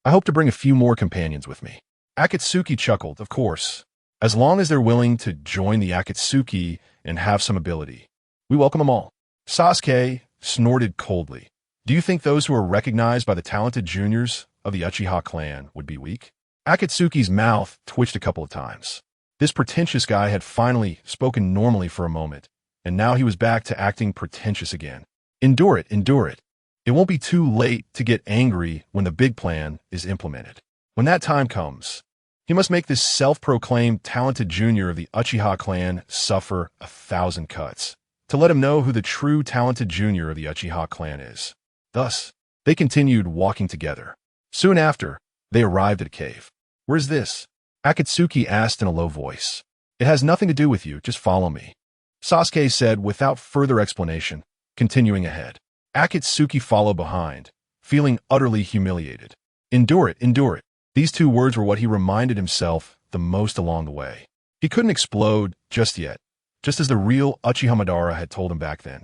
I hope to bring a few more companions with me. Akatsuki chuckled, of course. As long as they're willing to join the Akatsuki and have some ability, we welcome them all. Sasuke snorted coldly. Do you think those who are recognized by the talented juniors of the Uchiha clan would be weak? Akatsuki's mouth twitched a couple of times. This pretentious guy had finally spoken normally for a moment, and now he was back to acting pretentious again. Endure it. It won't be too late to get angry when the big plan is implemented. When that time comes, he must make this self-proclaimed talented junior of the Uchiha clan suffer 1,000 cuts, to let him know who the true talented junior of the Uchiha clan is. Thus, they continued walking together. Soon after, they arrived at a cave. "Where's this?" Akatsuki asked in a low voice. "It has nothing to do with you, just follow me," Sasuke said without further explanation, continuing ahead. Akatsuki followed behind, feeling utterly humiliated. Endure it. These two words were what he reminded himself the most along the way. He couldn't explode just yet, just as the real Uchiha Madara had told him back then.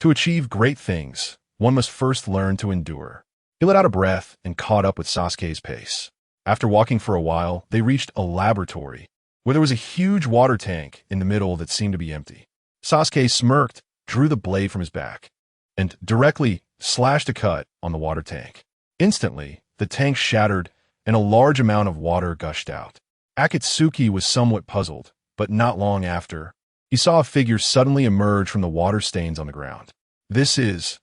To achieve great things, one must first learn to endure. He let out a breath and caught up with Sasuke's pace. After walking for a while, they reached a laboratory, where there was a huge water tank in the middle that seemed to be empty. Sasuke smirked, drew the blade from his back, and directly slashed a cut on the water tank. Instantly, the tank shattered and a large amount of water gushed out. Akatsuki was somewhat puzzled, but not long after, he saw a figure suddenly emerge from the water stains on the ground. "This is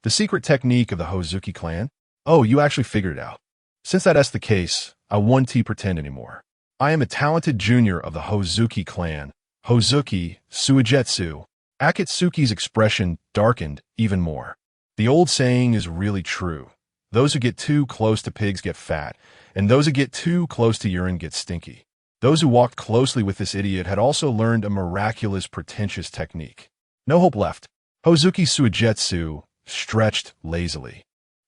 the secret technique of the Hozuki clan?" "Oh, you actually figured it out." "Since that's the case, I won't pretend anymore. I am a talented junior of the Hozuki clan. Hozuki Suigetsu." Akatsuki's expression darkened even more. The old saying is really true. Those who get too close to pigs get fat, and those who get too close to urine get stinky. Those who walked closely with this idiot had also learned a miraculous pretentious technique. No hope left. Hozuki Suigetsu stretched lazily.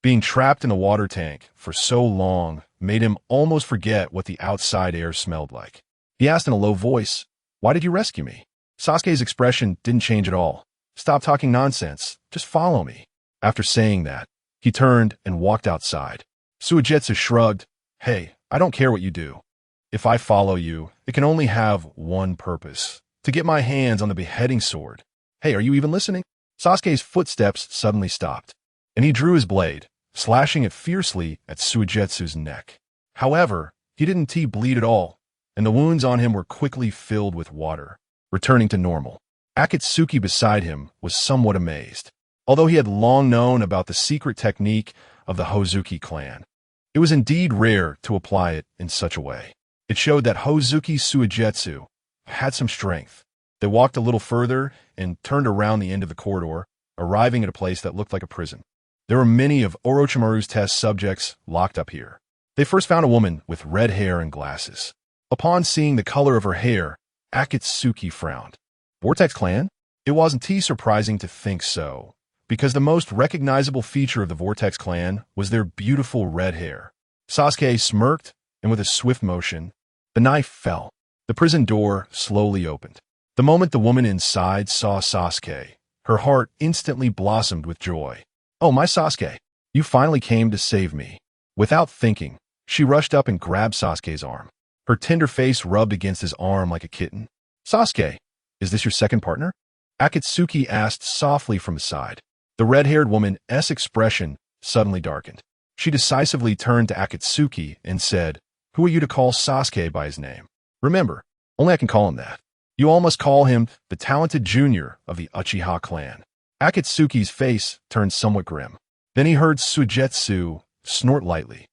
Being trapped in a water tank for so long made him almost forget what the outside air smelled like. He asked in a low voice, "Why did you rescue me?" Sasuke's expression didn't change at all. "Stop talking nonsense. Just follow me." After saying that, he turned and walked outside. Suigetsu shrugged. "Hey, I don't care what you do. If I follow you, it can only have one purpose: to get my hands on the beheading sword. Hey, are you even listening?" Sasuke's footsteps suddenly stopped, and he drew his blade, slashing it fiercely at Suigetsu's neck. However, he didn't bleed at all, and the wounds on him were quickly filled with water, returning to normal. Akatsuki beside him was somewhat amazed. Although he had long known about the secret technique of the Hozuki clan, it was indeed rare to apply it in such a way. It showed that Hozuki Suigetsu had some strength. They walked a little further and turned around the end of the corridor, arriving at a place that looked like a prison. There were many of Orochimaru's test subjects locked up here. They first found a woman with red hair and glasses. Upon seeing the color of her hair, Akatsuki frowned. Vortex clan? It wasn't surprising to think so, because the most recognizable feature of the Vortex clan was their beautiful red hair. Sasuke smirked, and with a swift motion, the knife fell. The prison door slowly opened. The moment the woman inside saw Sasuke, her heart instantly blossomed with joy. "Oh, my Sasuke, you finally came to save me." Without thinking, she rushed up and grabbed Sasuke's arm. Her tender face rubbed against his arm like a kitten. "Sasuke, is this your second partner?" Akatsuki asked softly from the side. The red-haired woman's expression suddenly darkened. She decisively turned to Akatsuki and said, "Who are you to call Sasuke by his name? Remember, only I can call him that. You all must call him the talented junior of the Uchiha clan." Akatsuki's face turned somewhat grim. Then he heard Suigetsu snort lightly.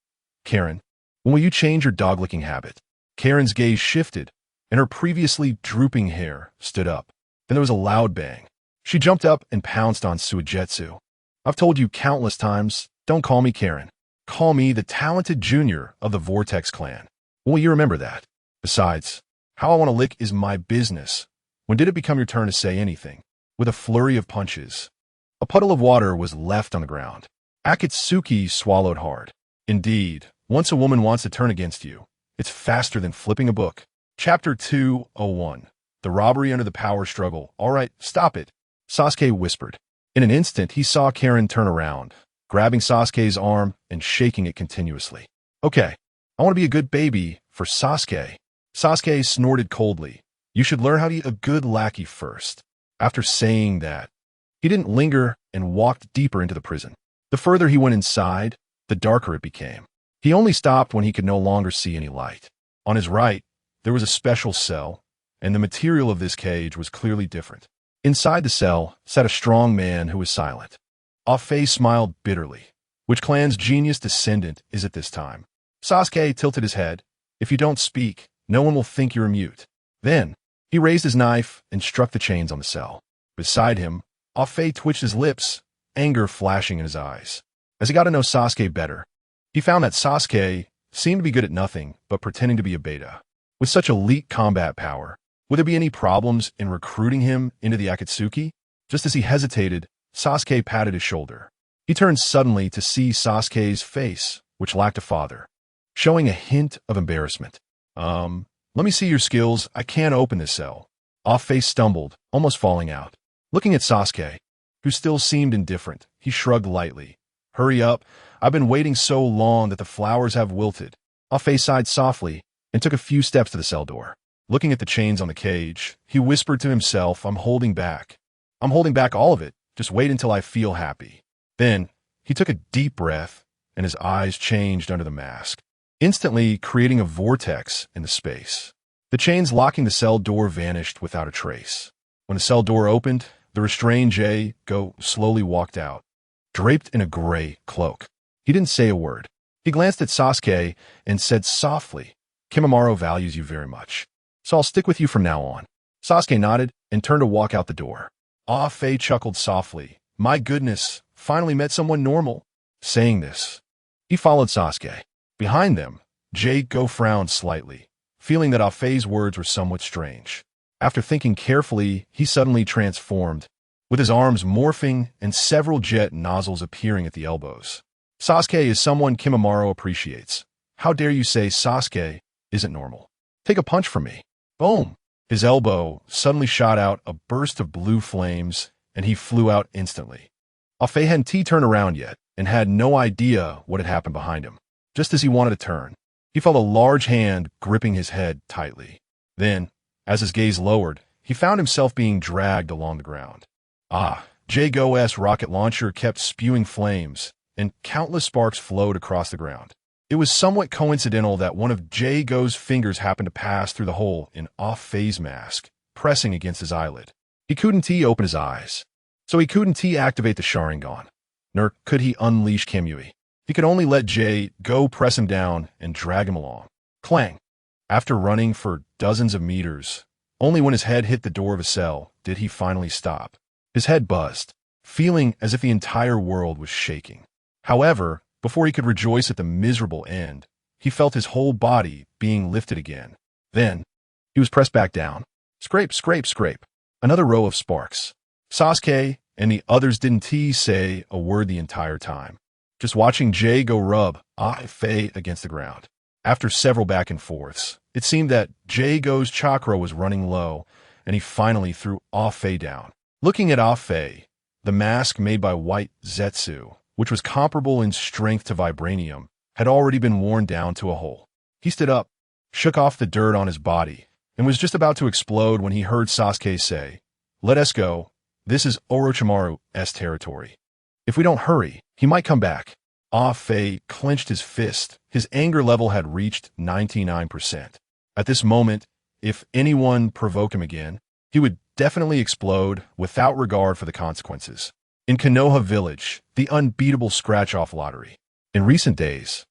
"Karen, when will you change your dog-licking habit?" Karen's gaze shifted, and her previously drooping hair stood up. Then there was a loud bang. She jumped up and pounced on Suigetsu. "I've told you countless times, don't call me Karen. Call me the talented junior of the Vortex clan. Will you remember that? Besides, how I want to lick is my business. When did it become your turn to say anything?" With a flurry of punches, a puddle of water was left on the ground. Akatsuki swallowed hard. Indeed, once a woman wants to turn against you, it's faster than flipping a book. Chapter 201. The Robbery Under the Power Struggle. "All right, stop it," Sasuke whispered. In an instant, he saw Karen turn around, grabbing Sasuke's arm and shaking it continuously. "Okay, I want to be a good baby for Sasuke." Sasuke snorted coldly. "You should learn how to be a good lackey first." After saying that, he didn't linger and walked deeper into the prison. The further he went inside, the darker it became. He only stopped when he could no longer see any light. On his right, there was a special cell, and the material of this cage was clearly different. Inside the cell sat a strong man who was silent. Afe smiled bitterly. "Which clan's genius descendant is it this time?" Sasuke tilted his head. "If you don't speak, no one will think you're mute." Then, he raised his knife and struck the chains on the cell. Beside him, Afe twitched his lips, anger flashing in his eyes. As he got to know Sasuke better, he found that Sasuke seemed to be good at nothing but pretending to be a beta. With such elite combat power, would there be any problems in recruiting him into the Akatsuki? Just as he hesitated, Sasuke patted his shoulder. He turned suddenly to see Sasuke's face, which lacked a father, showing a hint of embarrassment. Let me see your skills. I can't open this cell." Afe stumbled, almost falling out. Looking at Sasuke, who still seemed indifferent, he shrugged lightly. "Hurry up. I've been waiting so long that the flowers have wilted." Afe sighed softly and took a few steps to the cell door. Looking at the chains on the cage, he whispered to himself, "I'm holding back. I'm holding back all of it. Just wait until I feel happy." Then, he took a deep breath, and his eyes changed under the mask, instantly creating a vortex in the space. The chains locking the cell door vanished without a trace. When the cell door opened, the restrained Go slowly walked out, draped in a gray cloak. He didn't say a word. He glanced at Sasuke and said softly, "Kimimaro values you very much, so I'll stick with you from now on." Sasuke nodded and turned to walk out the door. Afe chuckled softly. "My goodness, finally met someone normal." Saying this, he followed Sasuke. Behind them, Go frowned slightly, feeling that Afe's words were somewhat strange. After thinking carefully, he suddenly transformed, with his arms morphing and several jet nozzles appearing at the elbows. Sasuke is someone Kimimaro appreciates. How dare you say Sasuke isn't normal? Take a punch from me. Boom! His elbow suddenly shot out a burst of blue flames, and he flew out instantly. Afe hadn't turned around yet, and had no idea what had happened behind him. Just as he wanted to turn, he felt a large hand gripping his head tightly. Then, as his gaze lowered, he found himself being dragged along the ground. Jago's rocket launcher kept spewing flames, and countless sparks flowed across the ground. It was somewhat coincidental that one of Jago's fingers happened to pass through the hole in Afe's mask, pressing against his eyelid. He couldn't open his eyes, so he couldn't activate the Sharingan, nor could he unleash Kimui. He could only let Jago press him down and drag him along. Clang! After running for dozens of meters, only when his head hit the door of a cell did he finally stop. His head buzzed, feeling as if the entire world was shaking. However, before he could rejoice at the miserable end, he felt his whole body being lifted again. Then, he was pressed back down. Scrape, scrape, scrape. Another row of sparks. Sasuke and the others didn't say a word the entire time, just watching Jago rub Afe against the ground. After several back and forths, it seemed that Jago's chakra was running low, and he finally threw Afe down. Looking at Afe, the mask made by white Zetsu, which was comparable in strength to vibranium, had already been worn down to a hole. He stood up, shook off the dirt on his body, and was just about to explode when he heard Sasuke say, "Let us go. This is Orochimaru's territory. If we don't hurry, he might come back." Afe clenched his fist. His anger level had reached 99%. At this moment, if anyone provoked him again, he would definitely explode without regard for the consequences. In Konoha Village, the unbeatable scratch-off lottery. In recent days,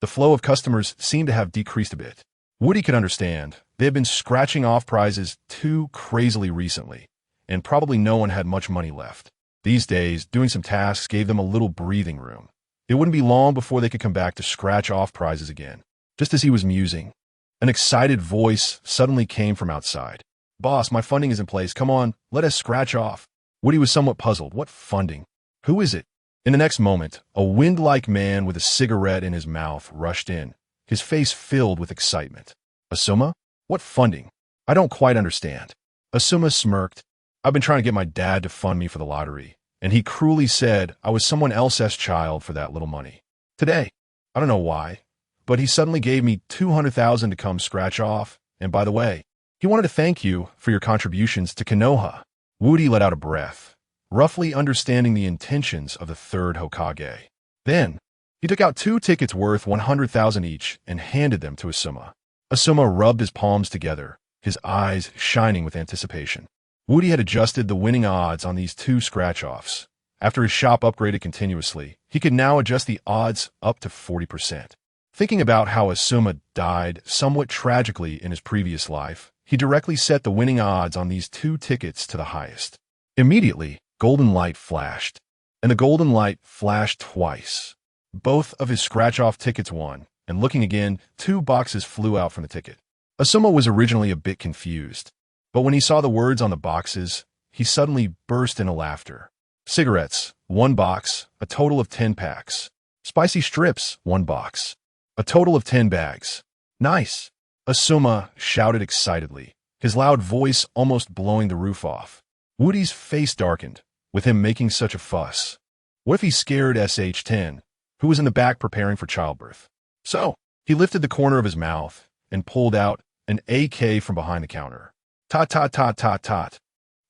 the flow of customers seemed to have decreased a bit. Woody could understand. They had been scratching off prizes too crazily recently, and probably no one had much money left. These days, doing some tasks gave them a little breathing room. It wouldn't be long before they could come back to scratch off prizes again. Just as he was musing, an excited voice suddenly came from outside. "Boss, my funding is in place. Come on, let us scratch off." Woody was somewhat puzzled. What funding? Who is it? In the next moment, a wind-like man with a cigarette in his mouth rushed in, his face filled with excitement. "Asuma? What funding? I don't quite understand." Asuma smirked. "I've been trying to get my dad to fund me for the lottery, and he cruelly said I was someone else's child for that little money. Today, I don't know why, but he suddenly gave me 200,000 to come scratch off, and by the way, he wanted to thank you for your contributions to Konoha." Woody let out a breath, roughly understanding the intentions of the third Hokage. Then, he took out 2 tickets worth 100,000 each and handed them to Asuma. Asuma rubbed his palms together, his eyes shining with anticipation. Woody had adjusted the winning odds on these 2 scratch-offs. After his shop upgraded continuously, he could now adjust the odds up to 40%. Thinking about how Asuma died somewhat tragically in his previous life, he directly set the winning odds on these 2 tickets to the highest. Immediately, golden light flashed, and the golden light flashed twice. Both of his scratch-off tickets won, and looking again, 2 boxes flew out from the ticket. Asuma was originally a bit confused, but when he saw the words on the boxes, he suddenly burst into laughter. Cigarettes, 1 box, a total of 10 packs. Spicy strips, 1 box, a total of 10 bags. Nice! Asuma shouted excitedly, his loud voice almost blowing the roof off. Woody's face darkened, with him making such a fuss. What if he scared SH-10, who was in the back preparing for childbirth? So, he lifted the corner of his mouth and pulled out an AK from behind the counter. Tot, tot, tot, tot, tot.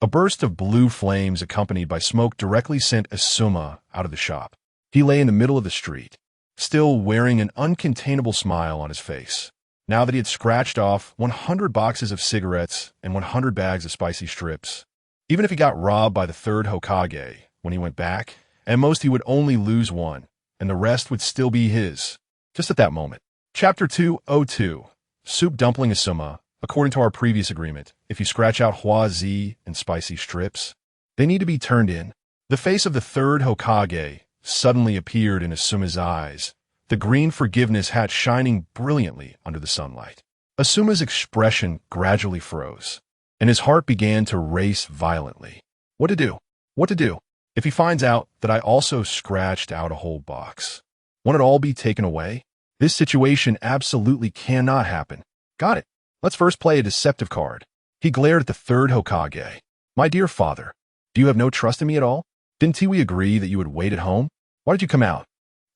A burst of blue flames accompanied by smoke directly sent Asuma out of the shop. He lay in the middle of the street, still wearing an uncontainable smile on his face. Now that he had scratched off 100 boxes of cigarettes and 100 bags of spicy strips, even if he got robbed by the third Hokage when he went back, at most he would only lose 1, and the rest would still be his. Just at that moment. Chapter 202. Soup Dumpling Asuma. According to our previous agreement, if you scratch out Hua Zi and spicy strips, they need to be turned in. The face of the third Hokage suddenly appeared in Asuma's eyes, the green forgiveness hat shining brilliantly under the sunlight. Asuma's expression gradually froze, and his heart began to race violently. What to do? What to do? If he finds out that I also scratched out a whole box? Won't it all be taken away? This situation absolutely cannot happen. Got it. Let's first play a deceptive card. He glared at the third Hokage. My dear father, do you have no trust in me at all? Didn't we agree that you would wait at home? Why did you come out?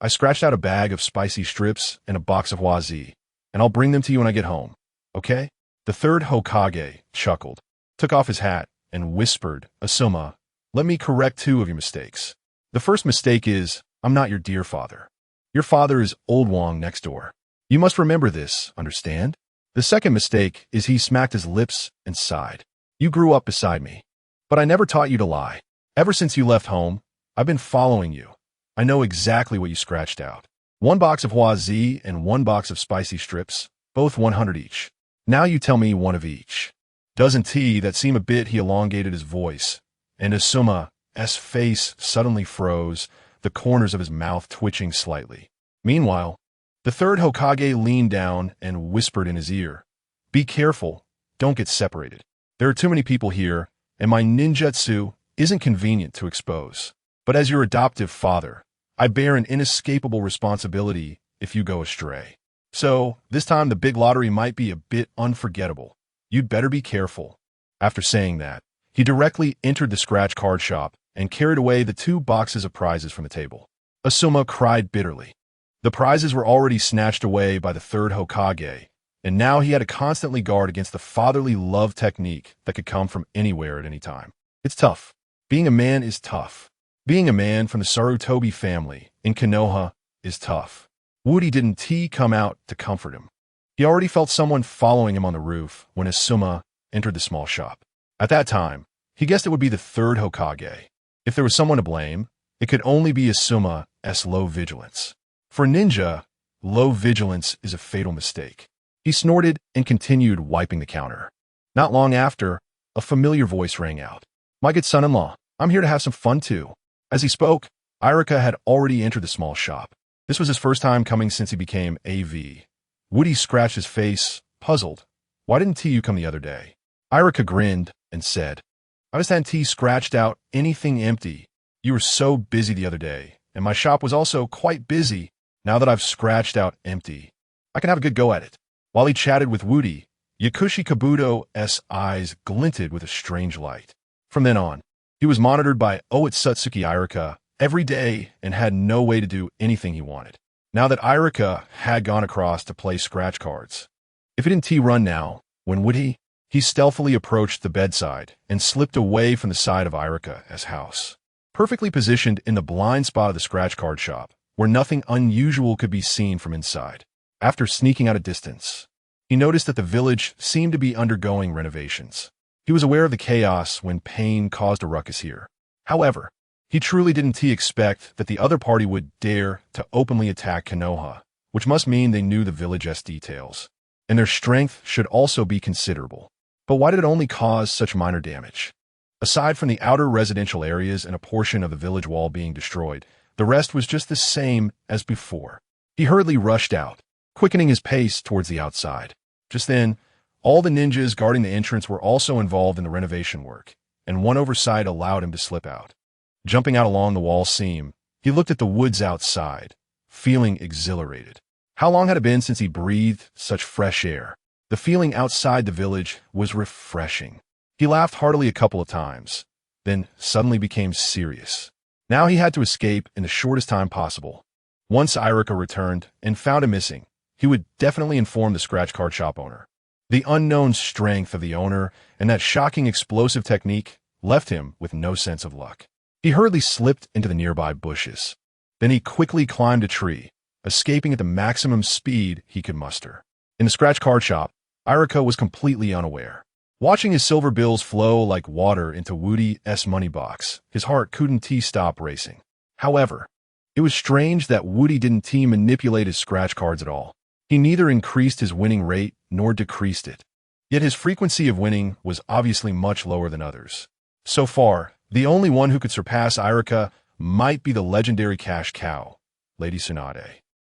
I scratched out a bag of spicy strips and a box of wazi, and I'll bring them to you when I get home. Okay? The third Hokage chuckled, took off his hat, and whispered, Asuma, let me correct 2 of your mistakes. The first mistake is, I'm not your dear father. Your father is Old Wong next door. You must remember this, understand? The second mistake is he smacked his lips and sighed. You grew up beside me. But I never taught you to lie. Ever since you left home, I've been following you. I know exactly what you scratched out. 1 box of wazi and 1 box of spicy strips, both 100 each. Now you tell me 1 of each. Doesn't that seem a bit? He elongated his voice, and Asuma's face suddenly froze, the corners of his mouth twitching slightly. Meanwhile, the third Hokage leaned down and whispered in his ear, be careful, don't get separated. There are too many people here, and my ninjutsu isn't convenient to expose. But as your adoptive father, I bear an inescapable responsibility if you go astray. So, this time the big lottery might be a bit unforgettable. You'd better be careful. After saying that, he directly entered the scratch card shop and carried away the 2 boxes of prizes from the table. Asuma cried bitterly. The prizes were already snatched away by the third Hokage, and now he had to constantly guard against the fatherly love technique that could come from anywhere at any time. It's tough. Being a man is tough. Being a man from the Sarutobi family in Konoha is tough. Woody didn't come out to comfort him. He already felt someone following him on the roof when Asuma entered the small shop. At that time, he guessed it would be the third Hokage. If there was someone to blame, it could only be Asuma's low vigilance. For a ninja, low vigilance is a fatal mistake. He snorted and continued wiping the counter. Not long after, a familiar voice rang out. My good son-in-law, I'm here to have some fun too. As he spoke, Irika had already entered the small shop. This was his first time coming since he became AV. Woody scratched his face, puzzled. Why didn't you come the other day? Irika grinned and said, I just hadn't scratched out anything empty. You were so busy the other day, and my shop was also quite busy now that I've scratched out empty. I can have a good go at it. While he chatted with Woody, Yakushi Kabuto's eyes glinted with a strange light. From then on, he was monitored by Otsutsuki Irika every day and had no way to do anything he wanted. Now that Irika had gone across to play scratch cards. If he didn't run now, when would he? He stealthily approached the bedside and slipped away from the side of Irika's house. Perfectly positioned in the blind spot of the scratch card shop, where nothing unusual could be seen from inside. After sneaking out a distance, he noticed that the village seemed to be undergoing renovations. He was aware of the chaos when pain caused a ruckus here. However, he truly didn't expect that the other party would dare to openly attack Konoha, which must mean they knew the village's details, and their strength should also be considerable. But why did it only cause such minor damage? Aside from the outer residential areas and a portion of the village wall being destroyed, the rest was just the same as before. He hurriedly rushed out, quickening his pace towards the outside. Just then, all the ninjas guarding the entrance were also involved in the renovation work, and one oversight allowed him to slip out. Jumping out along the wall seam, he looked at the woods outside, feeling exhilarated. How long had it been since he breathed such fresh air? The feeling outside the village was refreshing. He laughed heartily a couple of times, then suddenly became serious. Now he had to escape in the shortest time possible. Once Irika returned and found him missing, he would definitely inform the scratch card shop owner. The unknown strength of the owner and that shocking explosive technique left him with no sense of luck. He hurriedly slipped into the nearby bushes. Then he quickly climbed a tree, escaping at the maximum speed he could muster. In the scratch card shop, Irika was completely unaware. Watching his silver bills flow like water into Woody's money box, his heart couldn't stop racing. However, it was strange that Woody didn't manipulate his scratch cards at all. He neither increased his winning rate nor decreased it. Yet his frequency of winning was obviously much lower than others. So far, the only one who could surpass Irika might be the legendary cash cow, Lady Tsunade.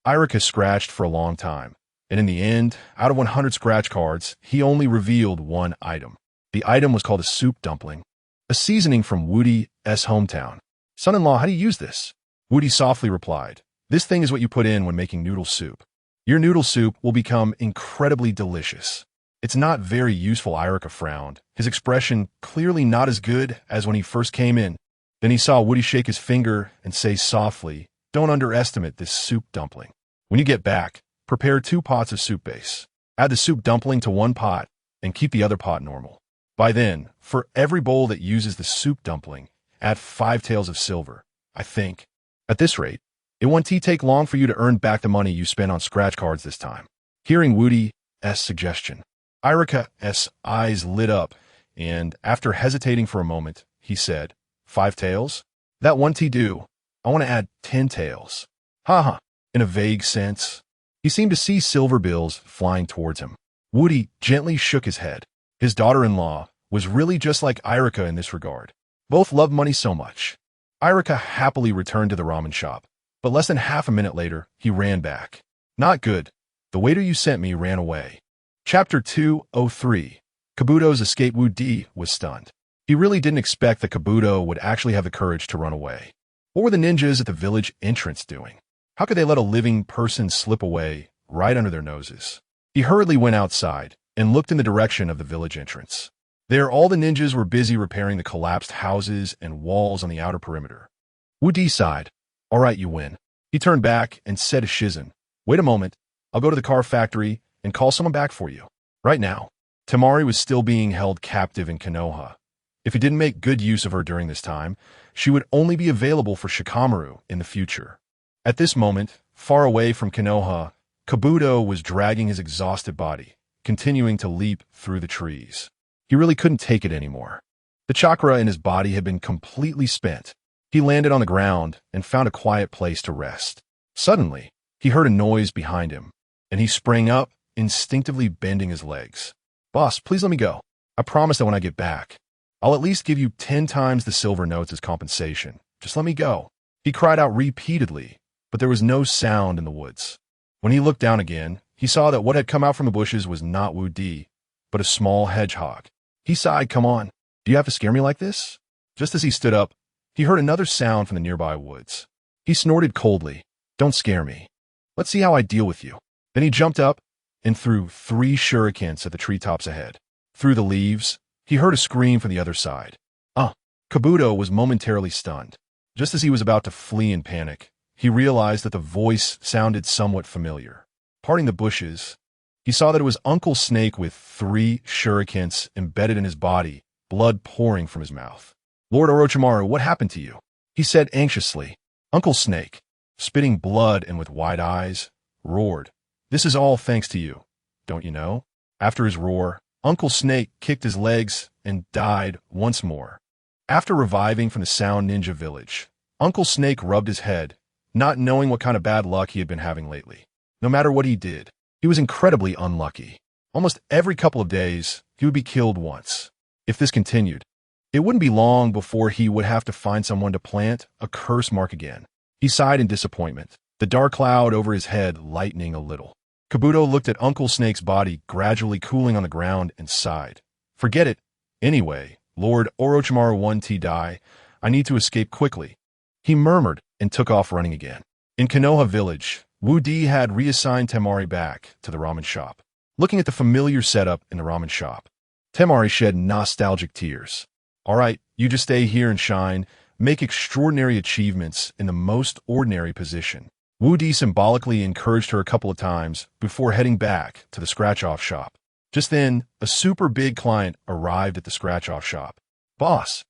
Irika scratched for a long time, and in the end, out of 100 scratch cards, he only revealed one item. The item was called a soup dumpling, a seasoning from Woody's hometown. Son-in-law, how do you use this? Woody softly replied, This thing is what you put in when making noodle soup. Your noodle soup will become incredibly delicious. It's not very useful, Irika frowned, his expression clearly not as good as when he first came in. Then he saw Woody shake his finger and say softly, "Don't underestimate this soup dumpling. When you get back, prepare 2 pots of soup base. Add the soup dumpling to 1 pot and keep the other pot normal. By then, for every bowl that uses the soup dumpling, add 5 taels of silver, I think. At this rate, it won't take long for you to earn back the money you spent on scratch cards this time." Hearing Woody's suggestion, Irika's eyes lit up, and after hesitating for a moment, he said, 5 taels? That won't do. I want to add 10 taels. Haha, in a vague sense. He seemed to see silver bills flying towards him. Woody gently shook his head. His daughter-in-law was really just like Irika in this regard. Both loved money so much. Irika happily returned to the ramen shop, but less than half a minute later, he ran back. Not good. The waiter you sent me ran away. Chapter 203. Kabuto's escape. Woody was stunned. He really didn't expect that Kabuto would actually have the courage to run away. What were the ninjas at the village entrance doing? How could they let a living person slip away right under their noses? He hurriedly went outside and looked in the direction of the village entrance. There, all the ninjas were busy repairing the collapsed houses and walls on the outer perimeter. Woody sighed. All right, you win. He turned back and said to Shizen, "Wait a moment. I'll go to the car factory and call someone back for you." Right now, Temari was still being held captive in Konoha. If he didn't make good use of her during this time, she would only be available for Shikamaru in the future. At this moment, far away from Konoha, Kabuto was dragging his exhausted body, continuing to leap through the trees. He really couldn't take it anymore. The chakra in his body had been completely spent. He landed on the ground and found a quiet place to rest. Suddenly, he heard a noise behind him, and he sprang up, instinctively bending his legs. "Boss, please let me go. I promise that when I get back, I'll at least give you 10 times the silver notes as compensation. Just let me go." He cried out repeatedly, but there was no sound in the woods. When he looked down again, he saw that what had come out from the bushes was not Woody, but a small hedgehog. He sighed, "Come on, do you have to scare me like this?" Just as he stood up, he heard another sound from the nearby woods. He snorted coldly, "Don't scare me. Let's see how I deal with you." Then he jumped up and threw 3 shurikens at the treetops ahead. Through the leaves, he heard a scream from the other side. Kabuto was momentarily stunned. Just as he was about to flee in panic, he realized that the voice sounded somewhat familiar. Parting the bushes, he saw that it was Uncle Snake with 3 shurikens embedded in his body, blood pouring from his mouth. "Lord Orochimaru, what happened to you?" he said anxiously. Uncle Snake, spitting blood and with wide eyes, roared, "This is all thanks to you, don't you know?" After his roar, Uncle Snake kicked his legs and died once more. After reviving from the Sound Ninja Village, Uncle Snake rubbed his head, not knowing what kind of bad luck he had been having lately. No matter what he did, he was incredibly unlucky. Almost every couple of days, he would be killed once. If this continued, it wouldn't be long before he would have to find someone to plant a curse mark again. He sighed in disappointment, the dark cloud over his head lightening a little. Kabuto looked at Uncle Snake's body gradually cooling on the ground and sighed. "Forget it. Anyway, Lord Orochimaru won't die. I need to escape quickly," he murmured and took off running again. In Konoha Village, Woody had reassigned Temari back to the ramen shop. Looking at the familiar setup in the ramen shop, Temari shed nostalgic tears. "All right, you just stay here and shine, make extraordinary achievements in the most ordinary position." Woody symbolically encouraged her a couple of times before heading back to the scratch-off shop. Just then, a super big client arrived at the scratch-off shop. "Boss,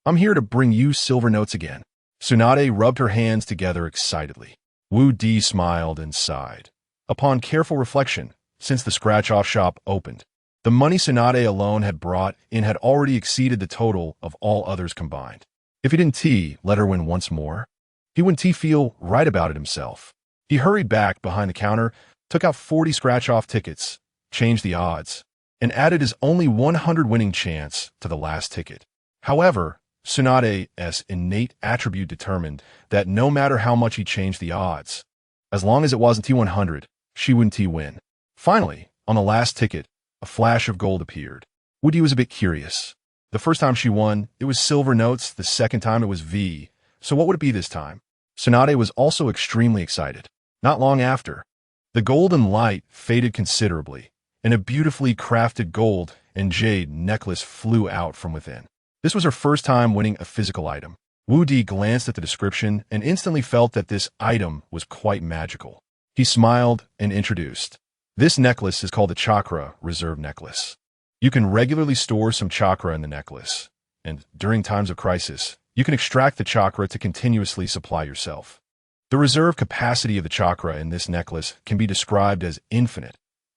I'm here to bring you silver notes again." Tsunade rubbed her hands together excitedly. Woody smiled and sighed. Upon careful reflection, since the scratch-off shop opened, the money Tsunade alone had brought in had already exceeded the total of all others combined. If he didn't let her win once more, he wouldn't feel right about it himself. He hurried back behind the counter, took out 40 scratch-off tickets, changed the odds, and added his only 100 winning chance to the last ticket. However, Tsunade's innate attribute determined that no matter how much he changed the odds, as long as it wasn't T100, she wouldn't win. Finally, on the last ticket, a flash of gold appeared. Woody was a bit curious. The first time she won, it was silver notes. The second time it was V. So what would it be this time? Tsunade was also extremely excited. Not long after, the golden light faded considerably, and a beautifully crafted gold and jade necklace flew out from within. This was her first time winning a physical item. Wu Di glanced at the description and instantly felt that this item was quite magical. He smiled and introduced. This necklace is called the Chakra Reserve Necklace. You can regularly store some chakra in the necklace, and during times of crisis, you can extract the chakra to continuously supply yourself. The reserve capacity of the chakra in this necklace can be described as infinite.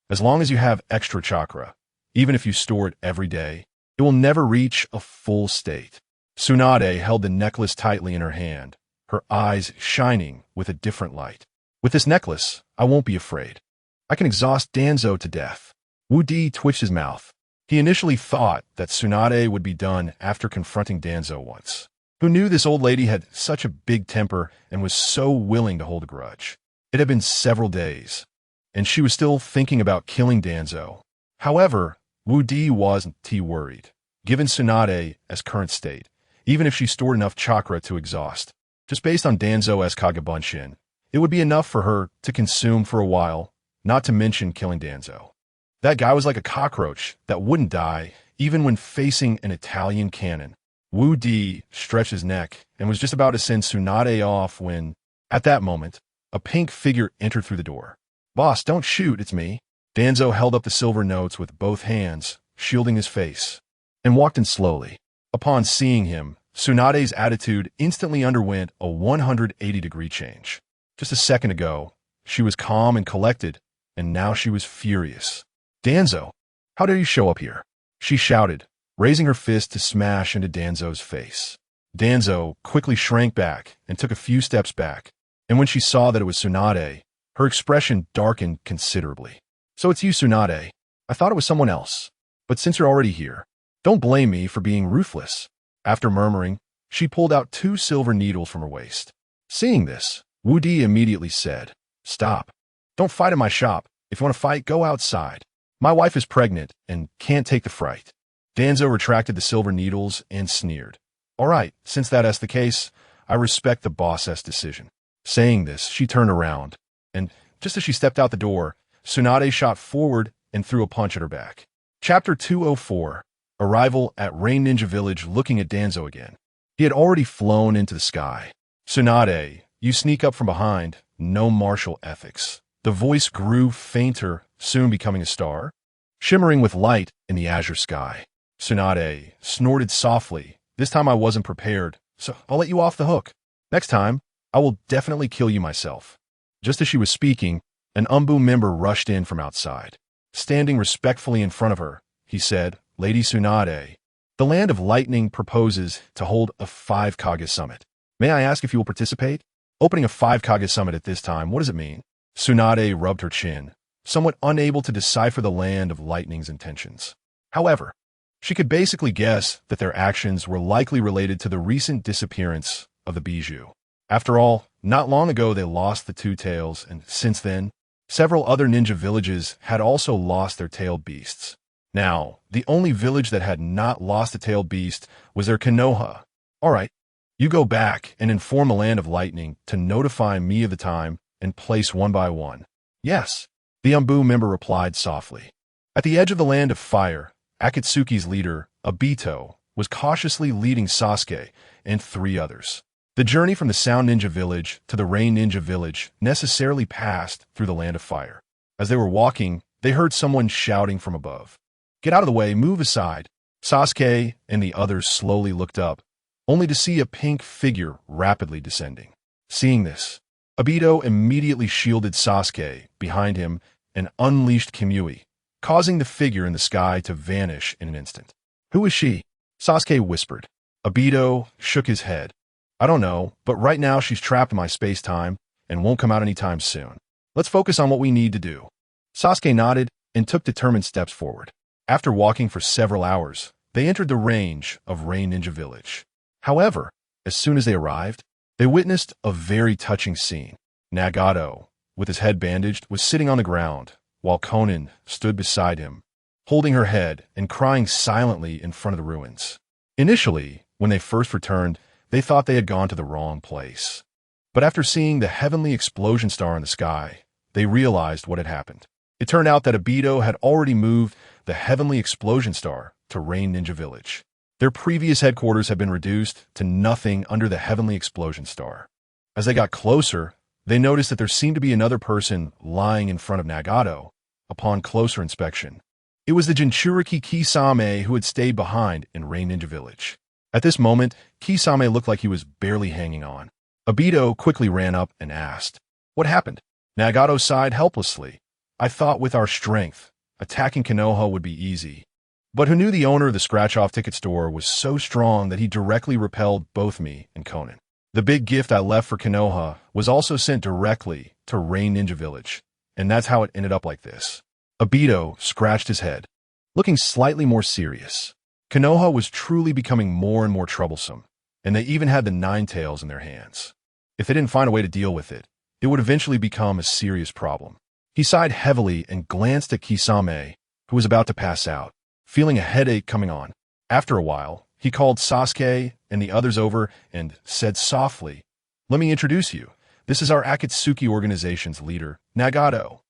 As long as you have extra chakra, even if you store it every day, it will never reach a full state. Tsunade held the necklace tightly in her hand, her eyes shining with a different light. With this necklace, I won't be afraid. I can exhaust Danzo to death. Wu Di twitched his mouth. He initially thought that Tsunade would be done after confronting Danzo once. Who knew this old lady had such a big temper and was so willing to hold a grudge? It had been several days, and she was still thinking about killing Danzo. However, Wu Di wasn't too worried. Given Tsunade's current state, even if she stored enough chakra to exhaust, just based on Danzo's Kagebunshin, it would be enough for her to consume for a while, not to mention killing Danzo. That guy was like a cockroach that wouldn't die even when facing an Italian cannon. Wu Di stretched his neck and was just about to send Tsunade off when, at that moment, a pink figure entered through the door. "Boss, don't shoot, it's me." Danzo held up the silver notes with both hands, shielding his face, and walked in slowly. Upon seeing him, Tsunade's attitude instantly underwent a 180-degree change. Just a second ago, she was calm and collected, and now she was furious. "Danzo, how dare you show up here?" she shouted, raising her fist to smash into Danzo's face. Danzo quickly shrank back and took a few steps back, and when she saw that it was Tsunade, her expression darkened considerably. "So it's you, Tsunade. I thought it was someone else. But since you're already here, don't blame me for being ruthless." After murmuring, she pulled out 2 silver needles from her waist. Seeing this, Wu Di immediately said, "Stop. Don't fight in my shop. If you want to fight, go outside. My wife is pregnant and can't take the fright." Danzo retracted the silver needles and sneered. "All right, since that's the case, I respect the boss's decision." Saying this, she turned around, and just as she stepped out the door, Tsunade shot forward and threw a punch at her back. Chapter 204. Arrival at Rain Ninja Village. Looking at Danzo again. He had already flown into the sky. "Tsunade, you sneak up from behind. No martial ethics." The voice grew fainter, soon becoming a star, shimmering with light in the azure sky. Tsunade snorted softly. "This time I wasn't prepared, so I'll let you off the hook. Next time, I will definitely kill you myself." Just as she was speaking, an Umbu member rushed in from outside. Standing respectfully in front of her, he said, "Lady Tsunade, the Land of Lightning proposes to hold a 5 Kage summit. May I ask if you will participate?" Opening a 5 Kage summit at this time, what does it mean? Tsunade rubbed her chin, somewhat unable to decipher the Land of Lightning's intentions. However, she could basically guess that their actions were likely related to the recent disappearance of the bijou. After all, not long ago they lost the 2 tails, and since then, several other ninja villages had also lost their tailed beasts. Now, the only village that had not lost a tailed beast was their Konoha. "All right, you go back and inform the Land of Lightning to notify me of the time and place one by one." "Yes," the Umbu member replied softly. At the edge of the Land of Fire, Akatsuki's leader, Obito, was cautiously leading Sasuke and 3 others. The journey from the Sound Ninja Village to the Rain Ninja Village necessarily passed through the Land of Fire. As they were walking, they heard someone shouting from above. "Get out of the way, move aside." Sasuke and the others slowly looked up, only to see a pink figure rapidly descending. Seeing this, Obito immediately shielded Sasuke behind him and unleashed Kimui, causing the figure in the sky to vanish in an instant. "Who is she?" Sasuke whispered. Obito shook his head. "I don't know, but right now she's trapped in my space-time and won't come out anytime soon. Let's focus on what we need to do." Sasuke nodded and took determined steps forward. After walking for several hours, they entered the range of Rain Ninja Village. However, as soon as they arrived, they witnessed a very touching scene. Nagato, with his head bandaged, was sitting on the ground, while Konan stood beside him, holding her head and crying silently in front of the ruins. Initially, when they first returned, they thought they had gone to the wrong place. But after seeing the heavenly explosion star in the sky, they realized what had happened. It turned out that Obito had already moved the heavenly explosion star to Rain Ninja Village. Their previous headquarters had been reduced to nothing under the heavenly explosion star. As they got closer, they noticed that there seemed to be another person lying in front of Nagato. Upon closer inspection, it was the Jinchuriki Kisame who had stayed behind in Rain Ninja Village. At this moment, Kisame looked like he was barely hanging on. Obito quickly ran up and asked, "What happened?" Nagato sighed helplessly. "I thought with our strength, attacking Konoha would be easy. But who knew the owner of the scratch-off ticket store was so strong that he directly repelled both me and Conan. The big gift I left for Konoha was also sent directly to Rain Ninja Village, and that's how it ended up like this." Obito scratched his head, looking slightly more serious. Konoha was truly becoming more and more troublesome, and they even had the Nine Tails in their hands. If they didn't find a way to deal with it, it would eventually become a serious problem. He sighed heavily and glanced at Kisame, who was about to pass out, feeling a headache coming on. After a while, he called Sasuke and the others over and said softly, "Let me introduce you. This is our Akatsuki organization's leader, Nagato."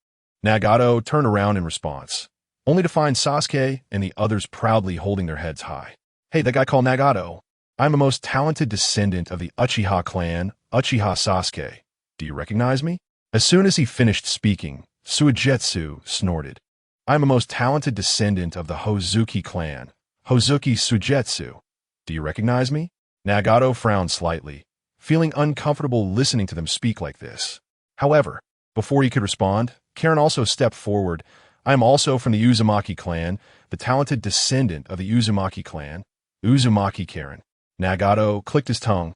Nagato turned around in response, only to find Sasuke and the others proudly holding their heads high. "Hey, that guy called Nagato. I'm a most talented descendant of the Uchiha clan, Uchiha Sasuke. Do you recognize me?" As soon as he finished speaking, Suigetsu snorted. "I'm a most talented descendant of the Hozuki clan, Hozuki Suigetsu. Do you recognize me?" Nagato frowned slightly, feeling uncomfortable listening to them speak like this. However, before he could respond, Karen also stepped forward. "I am also from the Uzumaki clan, the talented descendant of the Uzumaki clan, Uzumaki Karen." Nagato clicked his tongue,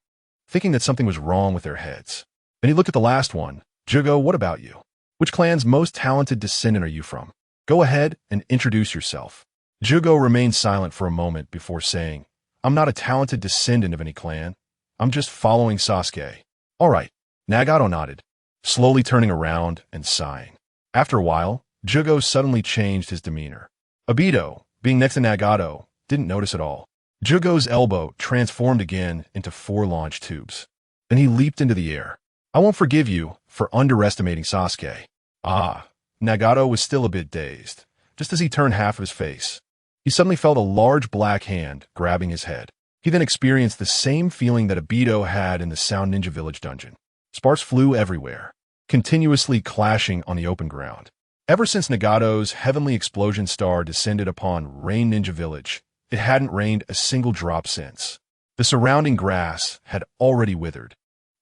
thinking that something was wrong with their heads. Then he looked at the last one. "Jugo, what about you? Which clan's most talented descendant are you from? Go ahead and introduce yourself." Jugo remained silent for a moment before saying, "I'm not a talented descendant of any clan. I'm just following Sasuke." "All right." Nagato nodded, slowly turning around and sighing. After a while, Jugo suddenly changed his demeanor. Obito, being next to Nagato, didn't notice at all. Jugo's elbow transformed again into 4 launch tubes. Then he leaped into the air. "I won't forgive you for underestimating Sasuke." Ah, Nagato was still a bit dazed, just as he turned half of his face. He suddenly felt a large black hand grabbing his head. He then experienced the same feeling that Obito had in the Sound Ninja Village dungeon. Sparks flew everywhere, continuously clashing on the open ground. Ever since Nagato's heavenly explosion star descended upon Rain Ninja Village, it hadn't rained a single drop since. The surrounding grass had already withered,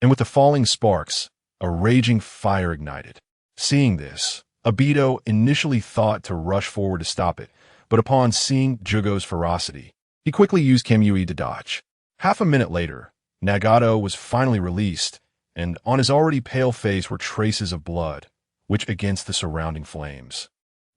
and with the falling sparks, a raging fire ignited. Seeing this, Obito initially thought to rush forward to stop it, but upon seeing Jugo's ferocity, he quickly used Kamui to dodge. Half a minute later, Nagato was finally released, and on his already pale face were traces of blood, which against the surrounding flames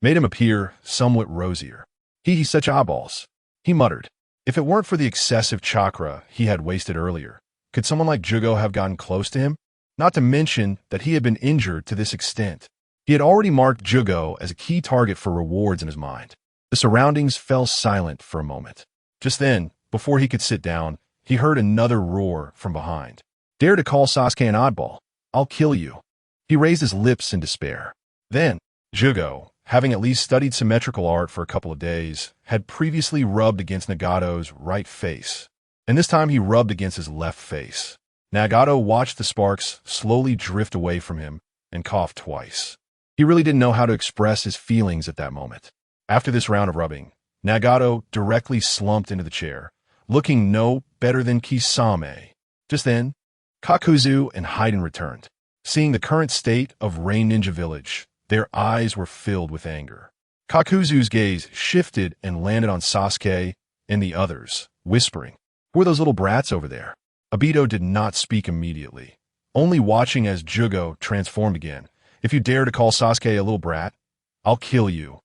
made him appear somewhat rosier. "Hee such eyeballs," he muttered. If it weren't for the excessive chakra he had wasted earlier, could someone like Jugo have gotten close to him? Not to mention that he had been injured to this extent. He had already marked Jugo as a key target for rewards in his mind. The surroundings fell silent for a moment. Just then, before he could sit down, he heard another roar from behind. "Dare to call Sasuke an oddball? I'll kill you." He raised his lips in despair. Then, Jugo, having at least studied symmetrical art for a couple of days, had previously rubbed against Nagato's right face, and this time he rubbed against his left face. Nagato watched the sparks slowly drift away from him and coughed twice. He really didn't know how to express his feelings at that moment. After this round of rubbing, Nagato directly slumped into the chair, looking no better than Kisame. Just then, Kakuzu and Haiden returned. Seeing the current state of Rain Ninja Village, their eyes were filled with anger. Kakuzu's gaze shifted and landed on Sasuke and the others, whispering, "Who are those little brats over there?" Obito did not speak immediately, only watching as Jugo transformed again. "If you dare to call Sasuke a little brat, I'll kill you."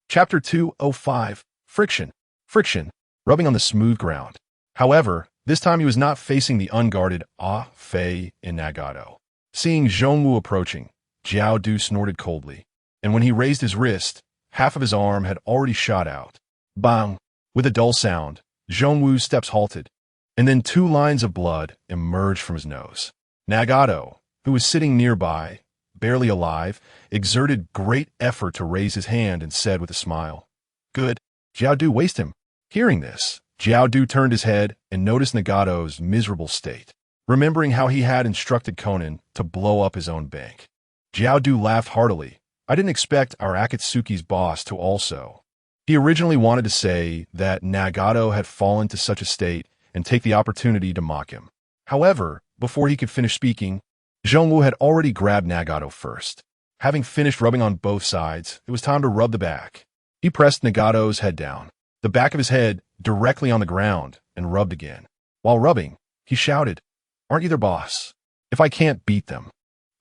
Chapter 205, Friction. Friction, rubbing on the smooth ground. However, this time he was not facing the unguarded Ah Fei and Nagato. Seeing Zhongwu approaching, Jiao Du snorted coldly, and when he raised his wrist, half of his arm had already shot out. Bang! With a dull sound, Zhongwu's steps halted, and then 2 lines of blood emerged from his nose. Nagato, who was sitting nearby, barely alive, exerted great effort to raise his hand and said with a smile, "Good. Jiaodu, waste him." Hearing this, Jiaodu turned his head and noticed Nagato's miserable state, remembering how he had instructed Conan to blow up his own bank. Jiaodu laughed heartily. "I didn't expect our Akatsuki's boss to also." He originally wanted to say that Nagato had fallen to such a state and take the opportunity to mock him. However, before he could finish speaking, Zhongwu had already grabbed Nagato first. Having finished rubbing on both sides, it was time to rub the back. He pressed Nagato's head down, the back of his head directly on the ground, and rubbed again. While rubbing, he shouted, "Aren't you their boss? If I can't beat them,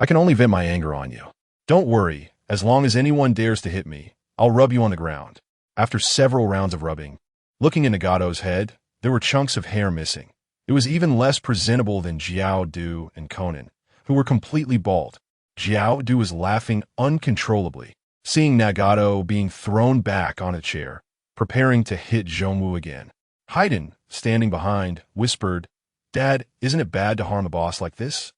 I can only vent my anger on you. Don't worry, as long as anyone dares to hit me, I'll rub you on the ground." After several rounds of rubbing, looking in Nagato's head, there were chunks of hair missing. It was even less presentable than Jiaodu and Conan, who were completely bald. Jiaodu was laughing uncontrollably, seeing Nagato being thrown back on a chair, preparing to hit Zhongwu again. Haydn, standing behind, whispered, "Dad, isn't it bad to harm the boss like this?"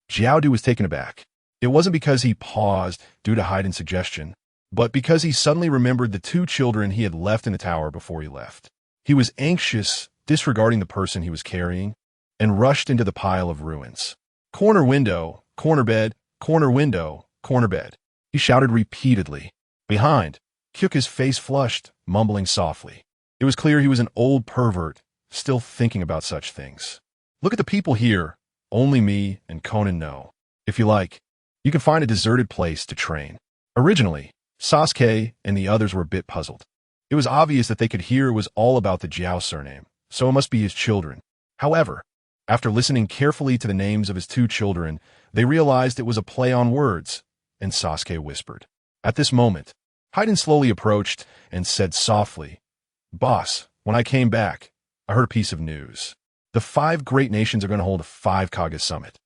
Jiaodu was taken aback. It wasn't because he paused due to Haydn's suggestion, but because he suddenly remembered the two children he had left in the tower before he left. He was anxious, disregarding the person he was carrying, and rushed into the pile of ruins. "Corner window, corner bed, corner window, corner bed," he shouted repeatedly. Behind, Kyuka's face flushed, mumbling softly. It was clear he was an old pervert, still thinking about such things. "Look at the people here. Only me and Conan know. If you like, you can find a deserted place to train." Originally, Sasuke and the others were a bit puzzled. It was obvious that they could hear it was all about the Jiao surname, so it must be his children. However, after listening carefully to the names of his two children, they realized it was a play on words, and Sasuke whispered. At this moment, Haydn slowly approached and said softly, "Boss, when I came back, I heard a piece of news. The 5 great nations are going to hold a 5 Kage summit."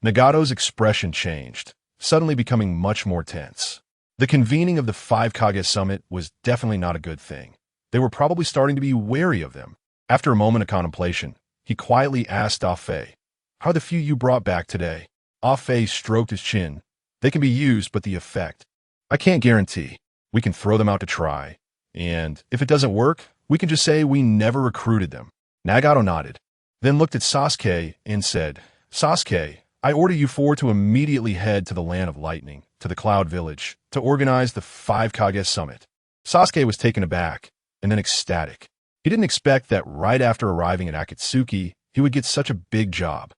Nagato's expression changed, suddenly becoming much more tense. The convening of the 5 Kage summit was definitely not a good thing. They were probably starting to be wary of them. After a moment of contemplation, he quietly asked Ah-Fei, "How are the few you brought back today?" Ah-Fei stroked his chin. "They can be used, but the effect, I can't guarantee. We can throw them out to try, and if it doesn't work, we can just say we never recruited them." Nagato nodded, then looked at Sasuke and said, "Sasuke, I order you 4 to immediately head to the Land of Lightning, to the Cloud Village, to organize the 5 Kage summit." Sasuke was taken aback, and then ecstatic. He didn't expect that right after arriving at Akatsuki, he would get such a big job.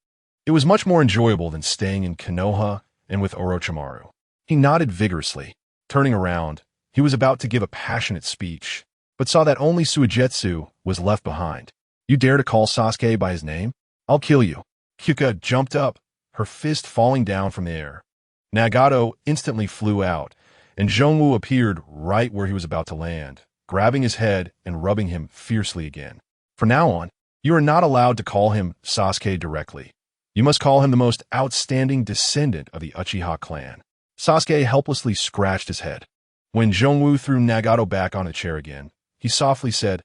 It was much more enjoyable than staying in Konoha and with Orochimaru. He nodded vigorously. Turning around, he was about to give a passionate speech, but saw that only Suigetsu was left behind. "You dare to call Sasuke by his name? I'll kill you." Kyuka jumped up, her fist falling down from the air. Nagato instantly flew out, and Zhongwu appeared right where he was about to land, grabbing his head and rubbing him fiercely again. "From now on, you are not allowed to call him Sasuke directly. You must call him the most outstanding descendant of the Uchiha clan." Sasuke helplessly scratched his head. When Zhongwu threw Nagato back on a chair again, he softly said,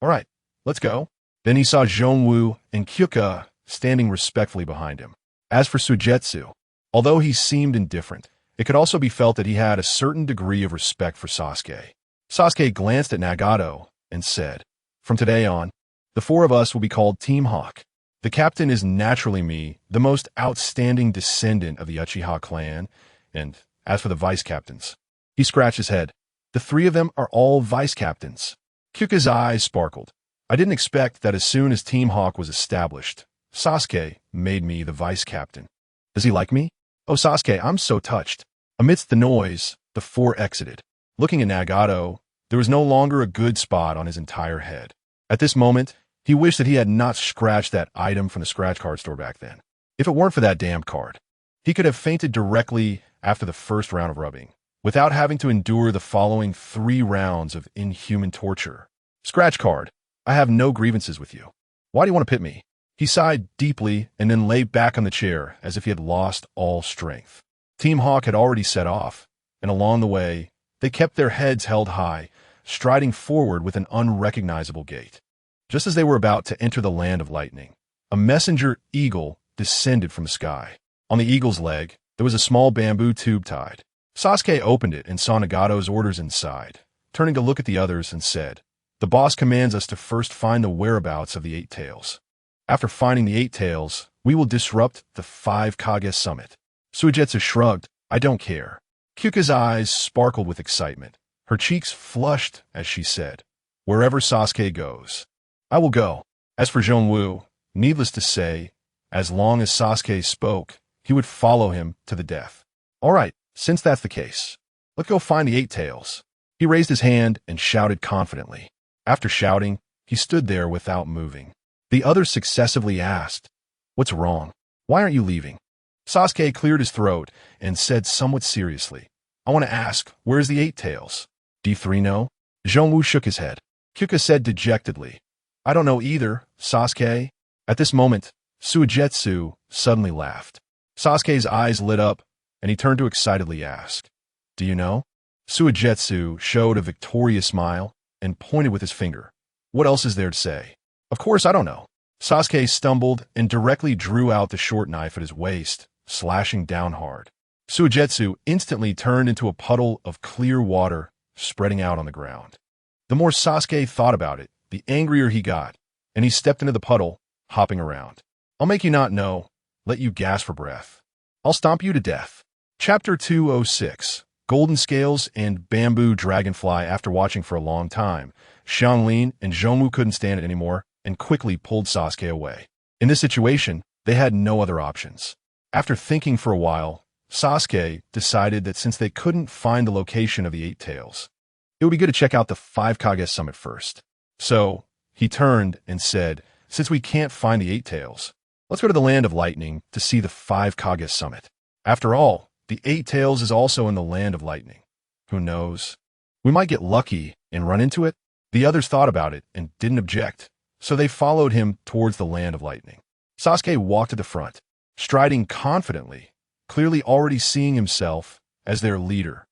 "All right, let's go." Then he saw Zhongwu and Kyuka standing respectfully behind him. As for Suigetsu, although he seemed indifferent, it could also be felt that he had a certain degree of respect for Sasuke. Sasuke glanced at Nagato and said, "From today on, the 4 of us will be called Team Hawk. The captain is naturally me, the most outstanding descendant of the Uchiha clan, and as for the vice captains," he scratched his head, "the 3 of them are all vice captains." Kyuka's eyes sparkled. "I didn't expect that as soon as Team Hawk was established, Sasuke made me the vice captain. Does he like me? Oh, Sasuke, I'm so touched." Amidst the noise, the 4 exited. Looking at Nagato, there was no longer a good spot on his entire head. At this moment, he wished that he had not scratched that item from the scratch card store back then. If it weren't for that damned card, he could have fainted directly after the first round of rubbing, without having to endure the following 3 rounds of inhuman torture. "Scratch card, I have no grievances with you. Why do you want to pit me?" He sighed deeply and then lay back on the chair as if he had lost all strength. Team Hawk had already set off, and along the way, they kept their heads held high, striding forward with an unrecognizable gait. Just as they were about to enter the Land of Lightning, a messenger eagle descended from the sky. On the eagle's leg, there was a small bamboo tube tied. Sasuke opened it and saw Nagato's orders inside. Turning to look at the others and said, "The boss commands us to first find the whereabouts of the Eight Tails. After finding the Eight Tails, we will disrupt the 5 Kage summit." Suigetsu shrugged. "I don't care." Kyuka's eyes sparkled with excitement. Her cheeks flushed as she said, "Wherever Sasuke goes, I will go." As for Zhongwu, needless to say, as long as Sasuke spoke, he would follow him to the death. "All right, since that's the case, let's go find the Eight Tails." He raised his hand and shouted confidently. After shouting, he stood there without moving. The others successively asked, "What's wrong? Why aren't you leaving?" Sasuke cleared his throat and said somewhat seriously, "I want to ask, where's the Eight Tails? Do you three know?" Zhongwu shook his head. Kyuka said dejectedly, "I don't know either, Sasuke." At this moment, Suigetsu suddenly laughed. Sasuke's eyes lit up, and he turned to excitedly ask, "Do you know?" Suigetsu showed a victorious smile and pointed with his finger. "What else is there to say?" "Of course I don't know." Sasuke stumbled and directly drew out the short knife at his waist, slashing down hard. Suigetsu instantly turned into a puddle of clear water spreading out on the ground. The more Sasuke thought about it, the angrier he got, and he stepped into the puddle, hopping around. "I'll make you not know, let you gasp for breath. I'll stomp you to death." Chapter 206, Golden Scales and Bamboo Dragonfly. After watching for a long time, Xianglin and Zhongwu couldn't stand it anymore and quickly pulled Sasuke away. In this situation, they had no other options. After thinking for a while, Sasuke decided that since they couldn't find the location of the Eight Tails, it would be good to check out the 5 Kage summit first. So, he turned and said, "Since we can't find the Eight Tails, let's go to the Land of Lightning to see the 5 Kage summit. After all, the Eight Tails is also in the Land of Lightning. Who knows? We might get lucky and run into it." The others thought about it and didn't object, so they followed him towards the Land of Lightning. Sasuke walked at the front, striding confidently, clearly already seeing himself as their leader.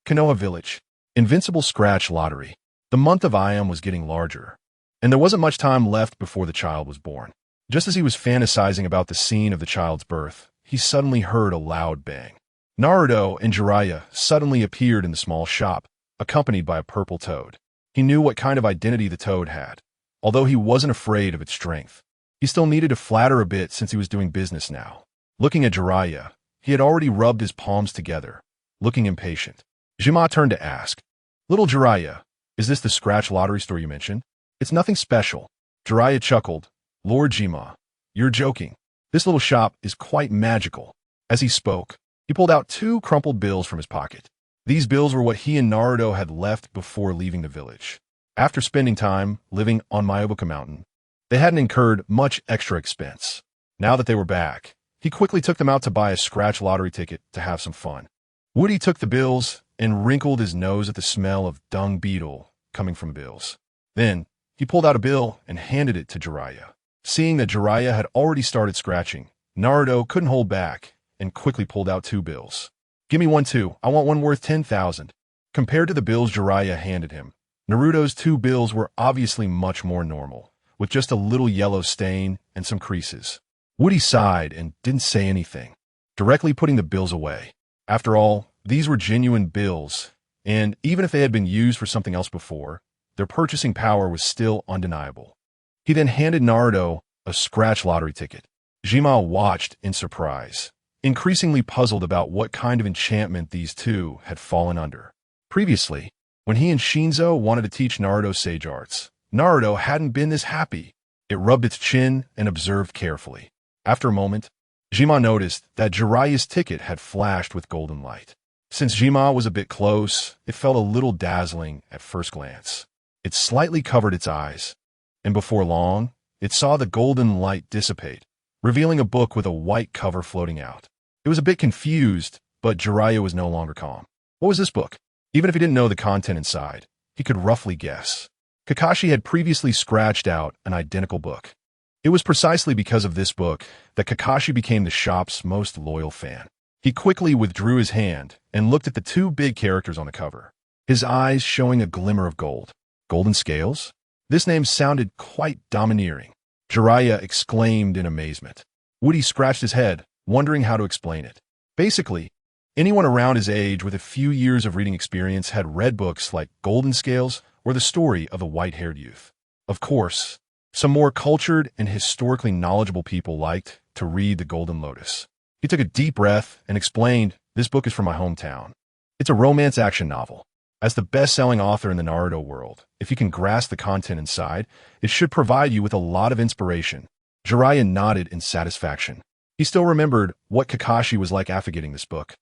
Konoha Village. Invincible Scratch Lottery. The month of Ayam was getting larger, and there wasn't much time left before the child was born. Just as he was fantasizing about the scene of the child's birth, he suddenly heard a loud bang. Naruto and Jiraiya suddenly appeared in the small shop, accompanied by a purple toad. He knew what kind of identity the toad had. Although he wasn't afraid of its strength, he still needed to flatter a bit since he was doing business now. Looking at Jiraiya, he had already rubbed his palms together, looking impatient. Jima turned to ask, "Little Jiraiya, is this the scratch lottery store you mentioned?" "It's nothing special." Jiraiya chuckled. "Lord Jima, you're joking. This little shop is quite magical." As he spoke, he pulled out 2 crumpled bills from his pocket. These bills were what he and Naruto had left before leaving the village. After spending time living on Myobuka Mountain, they hadn't incurred much extra expense. Now that they were back, he quickly took them out to buy a scratch lottery ticket to have some fun. Woody took the bills and wrinkled his nose at the smell of dung beetle coming from bills. Then, he pulled out a bill and handed it to Jiraiya. Seeing that Jiraiya had already started scratching, Naruto couldn't hold back and quickly pulled out 2 bills. "Give me one too. I want one worth 10,000. Compared to the bills Jiraiya handed him, Naruto's 2 bills were obviously much more normal, with just a little yellow stain and some creases. Woody sighed and didn't say anything, directly putting the bills away. After all, these were genuine bills, and even if they had been used for something else before, their purchasing power was still undeniable. He then handed Naruto a scratch lottery ticket. Jima watched in surprise, increasingly puzzled about what kind of enchantment these two had fallen under. Previously, when he and Shinzo wanted to teach Naruto sage arts, Naruto hadn't been this happy. It rubbed its chin and observed carefully. After a moment, Jima noticed that Jiraiya's ticket had flashed with golden light. Since Jima was a bit close, it felt a little dazzling at first glance. It slightly covered its eyes, and before long, it saw the golden light dissipate, revealing a book with a white cover floating out. It was a bit confused, but Jiraiya was no longer calm. What was this book? Even if he didn't know the content inside, he could roughly guess. Kakashi had previously scratched out an identical book. It was precisely because of this book that Kakashi became the shop's most loyal fan. He quickly withdrew his hand and looked at the 2 big characters on the cover, his eyes showing a glimmer of gold. Golden Scales? This name sounded quite domineering. Jiraiya exclaimed in amazement. Woody scratched his head. wondering how to explain it. Basically, anyone around his age with a few years of reading experience had read books like Golden Scales or The Story of a White-Haired Youth. Of course, some more cultured and historically knowledgeable people liked to read The Golden Lotus. He took a deep breath and explained, "This book is from my hometown. It's a romance action novel. As the best-selling author in the Naruto world, if you can grasp the content inside, it should provide you with a lot of inspiration." Jiraiya nodded in satisfaction. He still remembered what Kakashi was like after getting this book.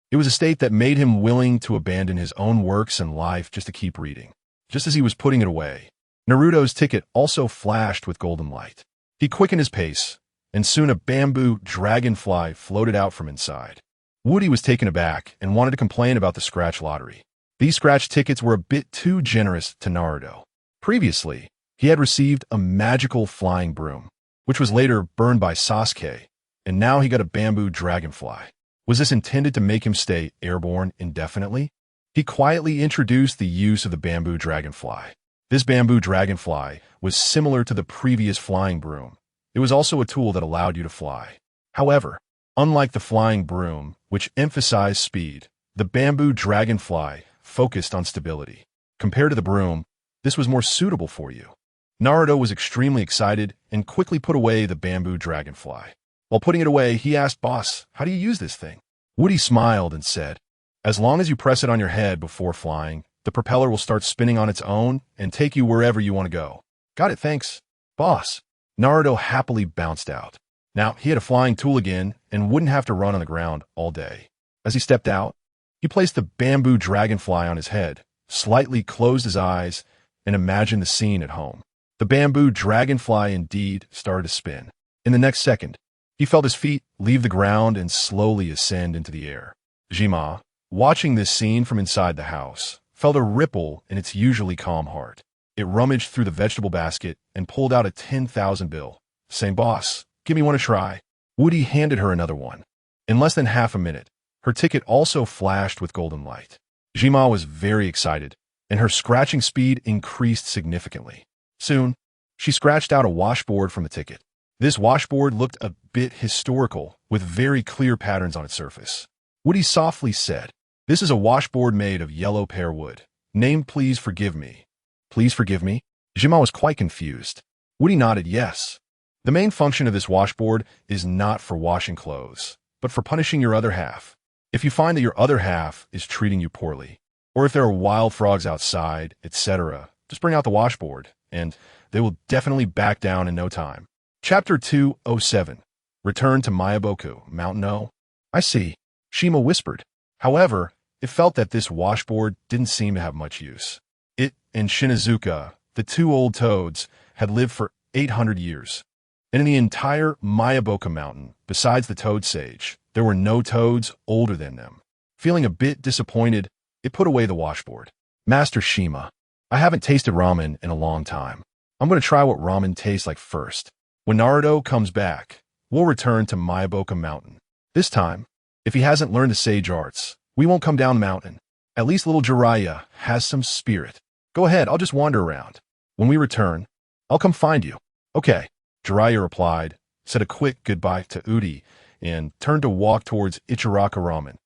It was a state that made him willing to abandon his own works and life just to keep reading. Just as he was putting it away, Naruto's ticket also flashed with golden light. He quickened his pace, and soon a bamboo dragonfly floated out from inside. Woody was taken aback and wanted to complain about the scratch lottery. These scratch tickets were a bit too generous to Naruto. Previously, he had received a magical flying broom, which was later burned by Sasuke, and now he got a bamboo dragonfly. Was this intended to make him stay airborne indefinitely? He quietly introduced the use of the bamboo dragonfly. This bamboo dragonfly was similar to the previous flying broom. It was also a tool that allowed you to fly. However, unlike the flying broom, which emphasized speed, the bamboo dragonfly focused on stability. Compared to the broom, this was more suitable for you. Naruto was extremely excited and quickly put away the bamboo dragonfly. While putting it away, he asked, "Boss, how do you use this thing?" Woody smiled and said, "As long as you press it on your head before flying, the propeller will start spinning on its own and take you wherever you want to go." "Got it, thanks, boss." Naruto happily bounced out. Now, he had a flying tool again and wouldn't have to run on the ground all day. As he stepped out, he placed the bamboo dragonfly on his head, slightly closed his eyes, and imagined the scene at home. The bamboo dragonfly indeed started to spin. In the next second, he felt his feet leave the ground and slowly ascend into the air. Jima, watching this scene from inside the house, felt a ripple in its usually calm heart. It rummaged through the vegetable basket and pulled out a 10,000 bill, saying, "Boss, give me one to try." Woody handed her another one. In less than half a minute, her ticket also flashed with golden light. Jima was very excited, and her scratching speed increased significantly. Soon, she scratched out a washboard from the ticket. This washboard looked a bit historical, with very clear patterns on its surface. Woody softly said, "This is a washboard made of yellow pear wood. Name Please Forgive Me." "Please forgive me?" Jima was quite confused. Woody nodded yes. The main function of this washboard is not for washing clothes, but for punishing your other half. If you find that your other half is treating you poorly, or if there are wild frogs outside, etc., just bring out the washboard, and they will definitely back down in no time. Chapter 207. Return to Mayaboku, Mountain O. "I see," Shima whispered. However, it felt that this washboard didn't seem to have much use. It and Shinazuka, the two old toads, had lived for 800 years. And in the entire Mayaboku Mountain, besides the toad sage, there were no toads older than them. Feeling a bit disappointed, it put away the washboard. "Master Shima, I haven't tasted ramen in a long time. I'm going to try what ramen tastes like first. When Naruto comes back, we'll return to Mayaboku Mountain. This time, if he hasn't learned the sage arts, we won't come down the mountain. At least little Jiraiya has some spirit. Go ahead, I'll just wander around. When we return, I'll come find you." "Okay," Jiraiya replied, said a quick goodbye to Udi, and turned to walk towards Ichiraka Ramen.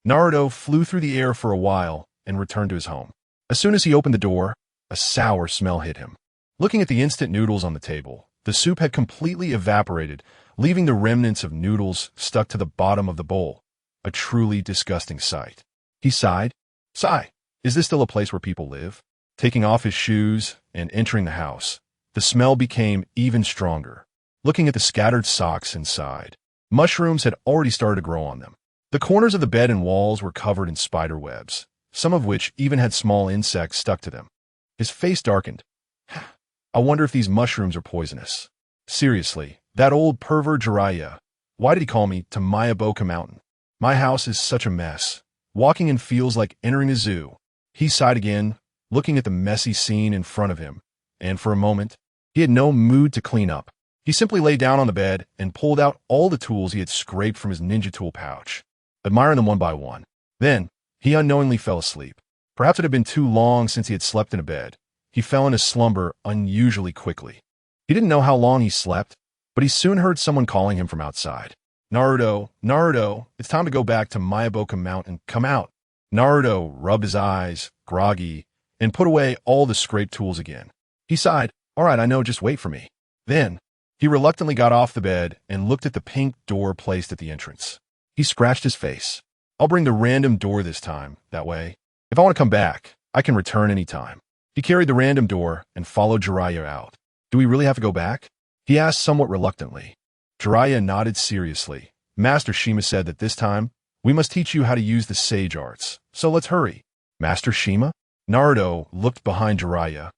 Naruto flew through the air for a while and returned to his home. As soon as he opened the door, a sour smell hit him. Looking at the instant noodles on the table, the soup had completely evaporated, leaving the remnants of noodles stuck to the bottom of the bowl. A truly disgusting sight. He sighed. "Sigh, is this still a place where people live?" Taking off his shoes and entering the house, the smell became even stronger. Looking at the scattered socks inside, mushrooms had already started to grow on them. The corners of the bed and walls were covered in spider webs, some of which even had small insects stuck to them. His face darkened. "I wonder if these mushrooms are poisonous. Seriously, that old pervert Jiraiya. Why did he call me to Mayaboku Mountain? My house is such a mess. Walking in feels like entering a zoo." He sighed again, looking at the messy scene in front of him, and for a moment, he had no mood to clean up. He simply lay down on the bed and pulled out all the tools he had scraped from his ninja tool pouch, admiring them one by one. Then, he unknowingly fell asleep. Perhaps it had been too long since he had slept in a bed. He fell into slumber unusually quickly. He didn't know how long he slept, but he soon heard someone calling him from outside. Naruto, it's time to go back to Mayaboka Mountain. Come out. Naruto rubbed his eyes, groggy, and put away all the scrape tools again. He sighed, all right, I know, just wait for me. Then, he reluctantly got off the bed and looked at the pink door placed at the entrance. He scratched his face. I'll bring the random door this time, that way. If I want to come back, I can return any time. He carried the random door and followed Jiraiya out. Do we really have to go back? He asked somewhat reluctantly. Jiraiya nodded seriously. Master Shima said that this time, we must teach you how to use the sage arts, so let's hurry. Master Shima? Naruto looked behind Jiraiya.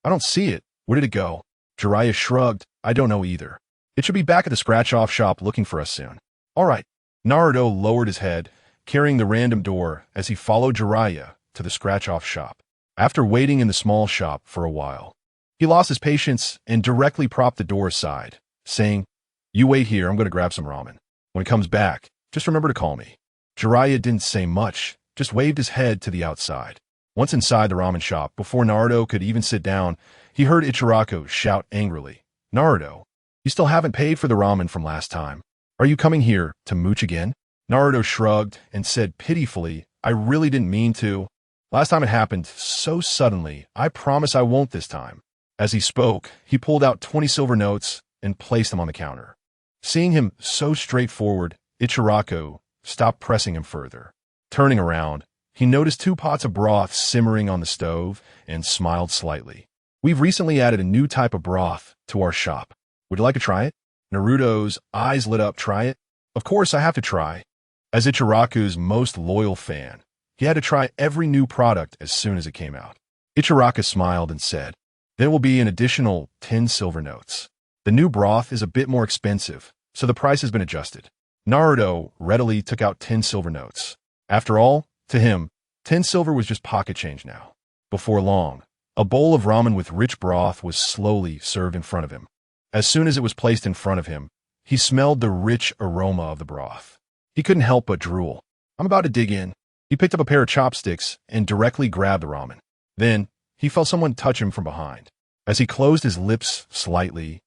I don't see it. Where did it go? Jiraiya shrugged. I don't know either. It should be back at the scratch-off shop looking for us soon. All right. Naruto lowered his head, carrying the random door as he followed Jiraiya to the scratch-off shop. After waiting in the small shop for a while, he lost his patience and directly propped the door aside, saying, You wait here, I'm going to grab some ramen. When it comes back, just remember to call me. Jiraiya didn't say much, just waved his head to the outside. Once inside the ramen shop, before Naruto could even sit down, he heard Ichiraku shout angrily, Naruto, you still haven't paid for the ramen from last time. Are you coming here to mooch again? Naruto shrugged and said pitifully, I really didn't mean to. Last time it happened so suddenly, I promise I won't this time. As he spoke, he pulled out 20 silver notes and placed them on the counter. Seeing him so straightforward, Ichiraku stopped pressing him further. Turning around, he noticed 2 pots of broth simmering on the stove and smiled slightly. We've recently added a new type of broth to our shop. Would you like to try it? Naruto's eyes lit up. Try it? Of course I have to try. As Ichiraku's most loyal fan, he had to try every new product as soon as it came out. Ichiraku smiled and said, There will be an additional 10 silver notes. The new broth is a bit more expensive, so the price has been adjusted. Naruto readily took out 10 silver notes. After all, to him, 10 silver was just pocket change now. Before long, a bowl of ramen with rich broth was slowly served in front of him. As soon as it was placed in front of him, he smelled the rich aroma of the broth. He couldn't help but drool. I'm about to dig in. He picked up a pair of chopsticks and directly grabbed the ramen. Then, he felt someone touch him from behind. As he closed his lips slightly,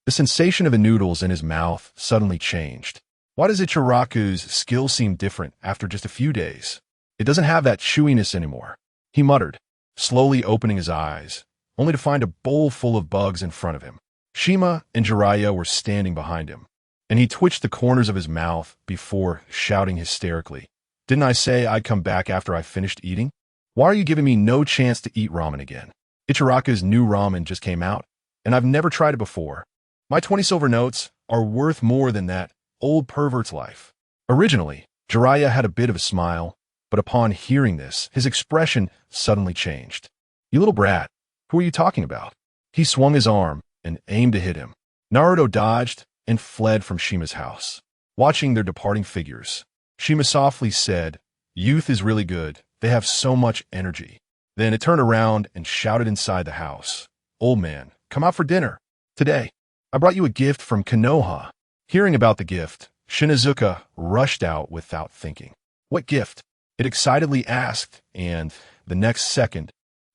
the sensation of the noodles in his mouth suddenly changed. Why does Ichiraku's skill seem different after just a few days? It doesn't have that chewiness anymore, he muttered, slowly opening his eyes, only to find a bowl full of bugs in front of him. Shima and Jiraiya were standing behind him, and he twitched the corners of his mouth before shouting hysterically, Didn't I say I'd come back after I finished eating? Why are you giving me no chance to eat ramen again? Ichiraku's new ramen just came out, and I've never tried it before. My 20 silver notes are worth more than that old pervert's life. Originally, Jiraiya had a bit of a smile, but upon hearing this, his expression suddenly changed. You little brat, who are you talking about? He swung his arm and aimed to hit him. Naruto dodged and fled from Shima's house. Watching their departing figures, Shima softly said, Youth is really good. They have so much energy. Then it turned around and shouted inside the house, Old man, come out for dinner. Today, I brought you a gift from Konoha. Hearing about the gift, Shinazuka rushed out without thinking. What gift? It excitedly asked, and the next second,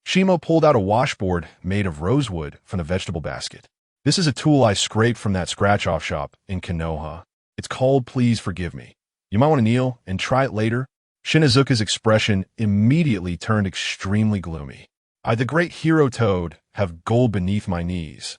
Shima pulled out a washboard made of rosewood from the vegetable basket. This is a tool I scraped from that scratch-off shop in Konoha. It's called Please Forgive Me. You might want to kneel and try it later. Shinazuka's expression immediately turned extremely gloomy. I, the great hero Toad, have gold beneath my knees.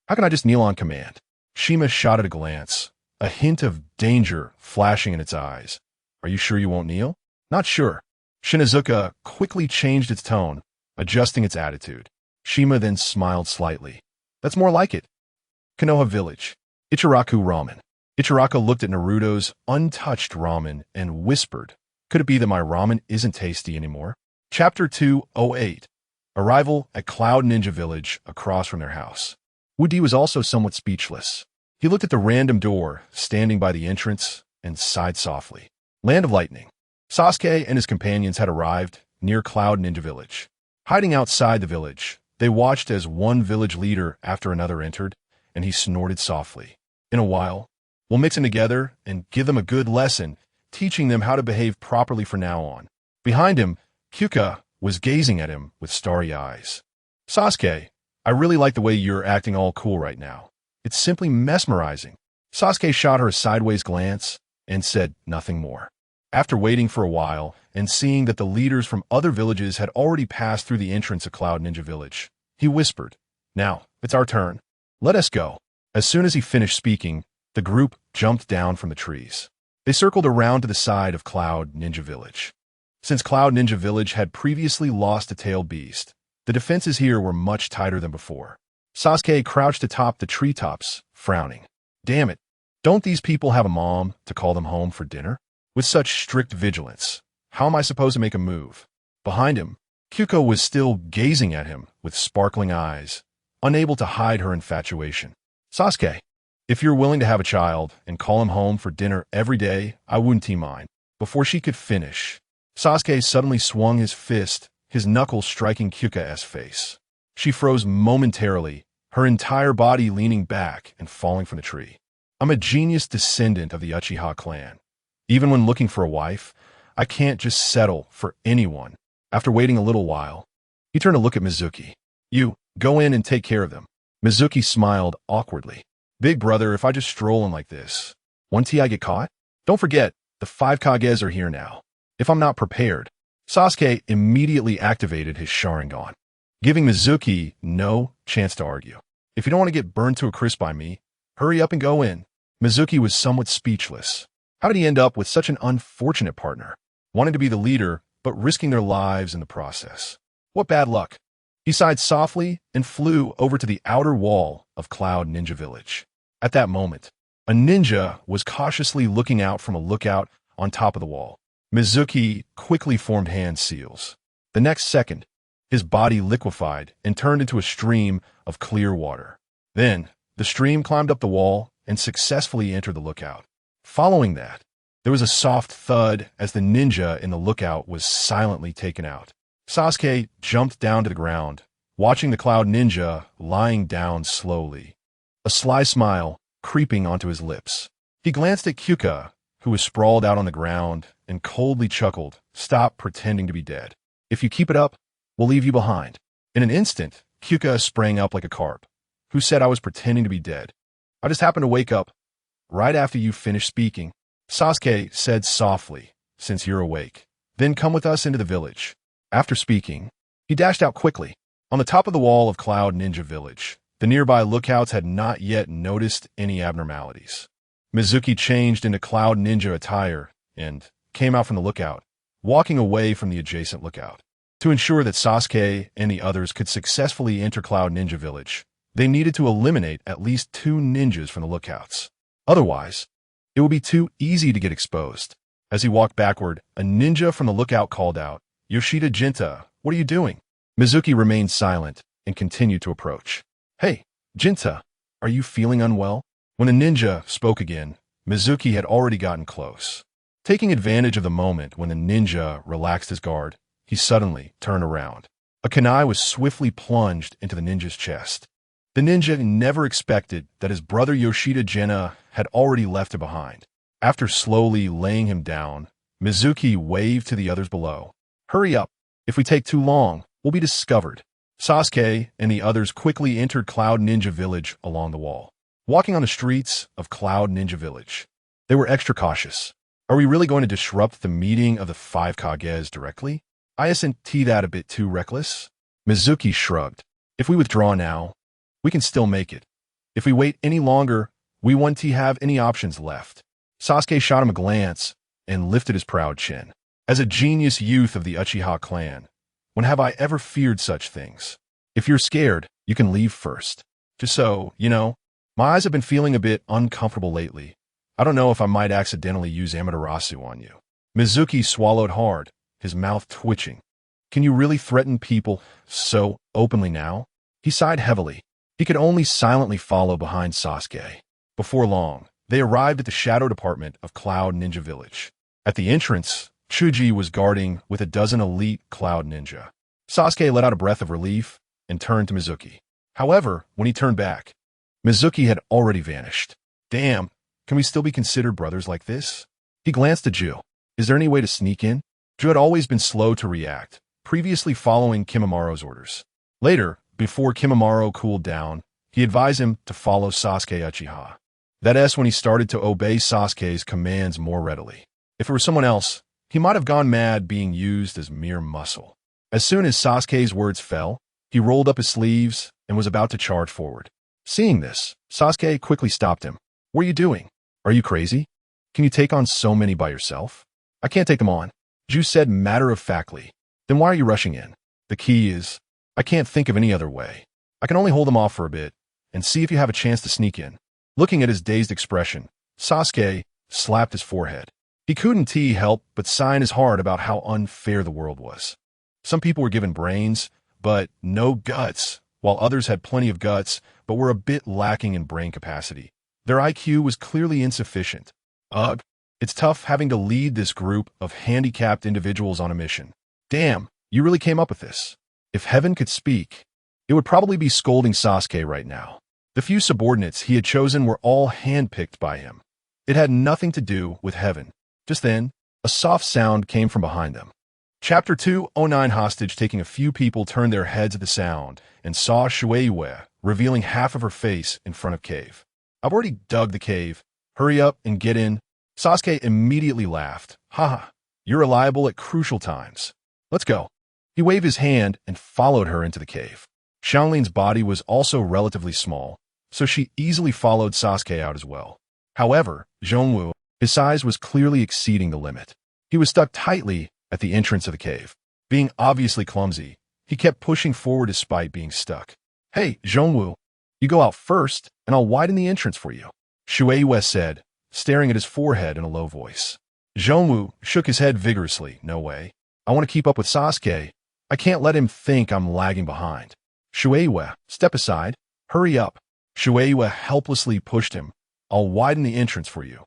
How can I just kneel on command? Shima shot at a glance, a hint of danger flashing in its eyes. Are you sure you won't kneel? Not sure. Shinazuka quickly changed its tone, adjusting its attitude. Shima then smiled slightly. That's more like it. Konoha Village. Ichiraku ramen. Ichiraku looked at Naruto's untouched ramen and whispered, Could it be that my ramen isn't tasty anymore? Chapter 208. Arrival at Cloud Ninja Village across from their house. Woody was also somewhat speechless. He looked at the random door standing by the entrance and sighed softly. Land of Lightning. Sasuke and his companions had arrived near Cloud Ninja Village. Hiding outside the village, they watched as one village leader after another entered, and he snorted softly. In a while, we'll mix them together and give them a good lesson, teaching them how to behave properly from now on. Behind him, Kyuka was gazing at him with starry eyes. Sasuke, I really like the way you're acting all cool right now. It's simply mesmerizing. Sasuke shot her a sideways glance and said nothing more. After waiting for a while and seeing that the leaders from other villages had already passed through the entrance of Cloud Ninja Village, he whispered, "Now, it's our turn. Let us go." As soon as he finished speaking, the group jumped down from the trees. They circled around to the side of Cloud Ninja Village. Since Cloud Ninja Village had previously lost a tailed beast, the defenses here were much tighter than before. Sasuke crouched atop the treetops, frowning. Damn it, don't these people have a mom to call them home for dinner? With such strict vigilance, how am I supposed to make a move? Behind him, Kyuko was still gazing at him with sparkling eyes, unable to hide her infatuation. Sasuke, if you're willing to have a child and call him home for dinner every day, I wouldn't mind. Before she could finish, Sasuke suddenly swung his fist, his knuckles striking Kyuka's face. She froze momentarily, her entire body leaning back and falling from the tree. I'm a genius descendant of the Uchiha clan. Even when looking for a wife, I can't just settle for anyone. After waiting a little while, he turned to look at Mizuki. You, go in and take care of them. Mizuki smiled awkwardly. Big brother, if I just stroll in like this, won't I get caught? Don't forget, the 5 Kages are here now. If I'm not prepared, Sasuke immediately activated his Sharingan, giving Mizuki no chance to argue. If you don't want to get burned to a crisp by me, hurry up and go in. Mizuki was somewhat speechless. How did he end up with such an unfortunate partner, wanting to be the leader, but risking their lives in the process? What bad luck. He sighed softly and flew over to the outer wall of Cloud Ninja Village. At that moment, a ninja was cautiously looking out from a lookout on top of the wall. Mizuki quickly formed hand seals. The next second, his body liquefied and turned into a stream of clear water. Then, the stream climbed up the wall and successfully entered the lookout. Following that, there was a soft thud as the ninja in the lookout was silently taken out. Sasuke jumped down to the ground, watching the Cloud Ninja lying down slowly, a sly smile creeping onto his lips. He glanced at Kyuka, who was sprawled out on the ground, and coldly chuckled, "Stop pretending to be dead. If you keep it up, we'll leave you behind." In an instant, Kyuka sprang up like a carp. Who said I was pretending to be dead? I just happened to wake up right after you finished speaking. Sasuke said softly, "Since you're awake, then come with us into the village." After speaking, he dashed out quickly. On the top of the wall of Cloud Ninja Village, the nearby lookouts had not yet noticed any abnormalities. Mizuki changed into Cloud Ninja attire and came out from the lookout, walking away from the adjacent lookout. To ensure that Sasuke and the others could successfully enter Cloud Ninja Village, they needed to eliminate at least 2 ninjas from the lookouts. Otherwise, it would be too easy to get exposed. As he walked backward, a ninja from the lookout called out, "Yoshida Jinta, what are you doing?" Mizuki remained silent and continued to approach. "Hey, Jinta, are you feeling unwell?" When the ninja spoke again, Mizuki had already gotten close. Taking advantage of the moment when the ninja relaxed his guard, he suddenly turned around. A kunai was swiftly plunged into the ninja's chest. The ninja never expected that his brother Yoshida Jinta had already left it behind. After slowly laying him down, Mizuki waved to the others below. "Hurry up. If we take too long, we'll be discovered." Sasuke and the others quickly entered Cloud Ninja Village along the wall. Walking on the streets of Cloud Ninja Village, they were extra cautious. Are we really going to disrupt the meeting of the 5 Kages directly? Isn't that a bit too reckless? Mizuki shrugged. If we withdraw now, we can still make it. If we wait any longer, we won't have any options left. Sasuke shot him a glance and lifted his proud chin. As a genius youth of the Uchiha clan, when have I ever feared such things? If you're scared, you can leave first. Just so, my eyes have been feeling a bit uncomfortable lately. I don't know if I might accidentally use Amaterasu on you. Mizuki swallowed hard, his mouth twitching. Can you really threaten people so openly now? He sighed heavily. He could only silently follow behind Sasuke. Before long, they arrived at the shadow department of Cloud Ninja Village. At the entrance, Chuji was guarding with a dozen elite Cloud Ninja. Sasuke let out a breath of relief and turned to Mizuki. However, when he turned back, Mizuki had already vanished. Damn, can we still be considered brothers like this? He glanced at Ju. Is there any way to sneak in? Ju had always been slow to react, previously following Kimamaro's orders. Later, before Kimamaro cooled down, he advised him to follow Sasuke Uchiha. That's when he started to obey Sasuke's commands more readily. If it were someone else, he might have gone mad being used as mere muscle. As soon as Sasuke's words fell, he rolled up his sleeves and was about to charge forward. Seeing this, Sasuke quickly stopped him. What are you doing? Are you crazy? Can you take on so many by yourself? I can't take them on, Ju said matter-of-factly. Then why are you rushing in? The key is, I can't think of any other way. I can only hold them off for a bit and see if you have a chance to sneak in. Looking at his dazed expression, Sasuke slapped his forehead. He couldn't help but sigh in his heart about how unfair the world was. Some people were given brains, but no guts, while others had plenty of guts, but were a bit lacking in brain capacity. Their IQ was clearly insufficient. Ugh, it's tough having to lead this group of handicapped individuals on a mission. Damn, you really came up with this. If heaven could speak, it would probably be scolding Sasuke right now. The few subordinates he had chosen were all handpicked by him. It had nothing to do with heaven. Just then, a soft sound came from behind them. Chapter 209 Hostage. Taking a few people turned their heads at the sound and saw Shueiwa revealing half of her face in front of cave. I've already dug the cave. Hurry up and get in. Sasuke immediately laughed. Haha, you're reliable at crucial times. Let's go. He waved his hand and followed her into the cave. Xiangling's body was also relatively small, so she easily followed Sasuke out as well. However, Zhongwu, his size was clearly exceeding the limit. He was stuck tightly at the entrance of the cave. Being obviously clumsy, he kept pushing forward despite being stuck. Hey, Zhongwu, you go out first, and I'll widen the entrance for you, Shueiwa said, staring at his forehead in a low voice. Zhongwu shook his head vigorously. No way. I want to keep up with Sasuke. I can't let him think I'm lagging behind. Shueiwa, step aside. Hurry up. Shueiwa helplessly pushed him. I'll widen the entrance for you.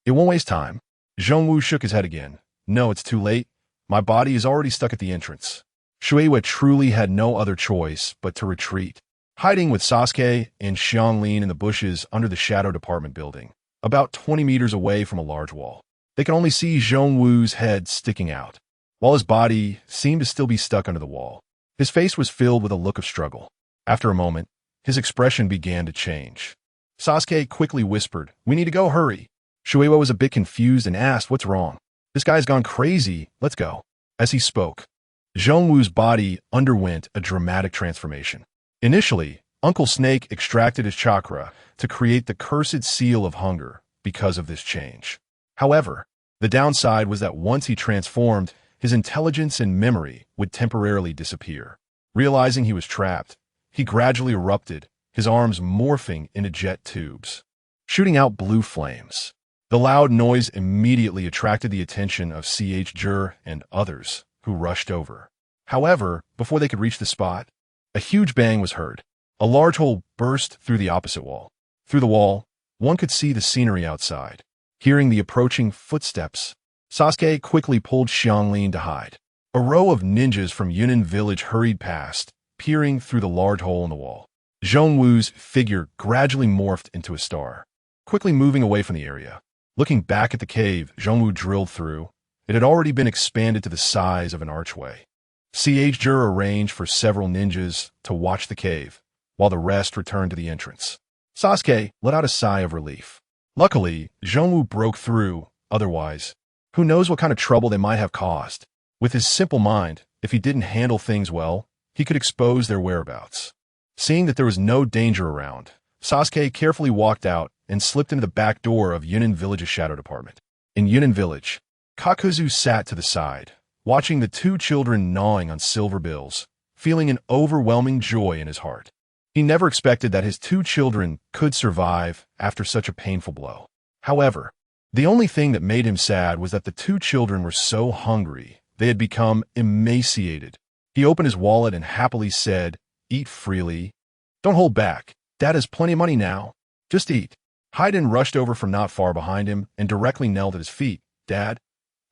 It won't waste time. Zhongwu shook his head again. No, it's too late. My body is already stuck at the entrance. Shueiwa truly had no other choice but to retreat, hiding with Sasuke and Xiangling in the bushes under the Shadow Department building, about 20 meters away from a large wall. They could only see Zhongwu's head sticking out, while his body seemed to still be stuck under the wall. His face was filled with a look of struggle. After a moment, his expression began to change. Sasuke quickly whispered, "We need to go, hurry." Shueiwa was a bit confused and asked, "What's wrong?" "This guy's gone crazy, let's go." As he spoke, Zhongwu's body underwent a dramatic transformation. Initially, Uncle Snake extracted his chakra to create the cursed seal of hunger because of this change. However, the downside was that once he transformed, his intelligence and memory would temporarily disappear. Realizing he was trapped, he gradually erupted, his arms morphing into jet tubes, shooting out blue flames. The loud noise immediately attracted the attention of Jur and others, who rushed over. However, before they could reach the spot, a huge bang was heard. A large hole burst through the opposite wall. Through the wall, one could see the scenery outside. Hearing the approaching footsteps, Sasuke quickly pulled Xiangling to hide. A row of ninjas from Yunnan village hurried past, peering through the large hole in the wall. Zhongwu's figure gradually morphed into a star, quickly moving away from the area. Looking back at the cave Zhongwu drilled through, it had already been expanded to the size of an archway. Jur arranged for several ninjas to watch the cave, while the rest returned to the entrance. Sasuke let out a sigh of relief. Luckily, Zhongwu broke through, otherwise, who knows what kind of trouble they might have caused. With his simple mind, if he didn't handle things well, he could expose their whereabouts. Seeing that there was no danger around, Sasuke carefully walked out and slipped into the back door of Yunnan Village's Shadow Department. In Yunnan Village, Kakuzu sat to the side, watching the two children gnawing on silver bills, feeling an overwhelming joy in his heart. He never expected that his two children could survive after such a painful blow. However, the only thing that made him sad was that the two children were so hungry they had become emaciated. He opened his wallet and happily said, "Eat freely. Don't hold back. Dad has plenty of money now. Just eat." Haiden rushed over from not far behind him and directly knelt at his feet. "Dad,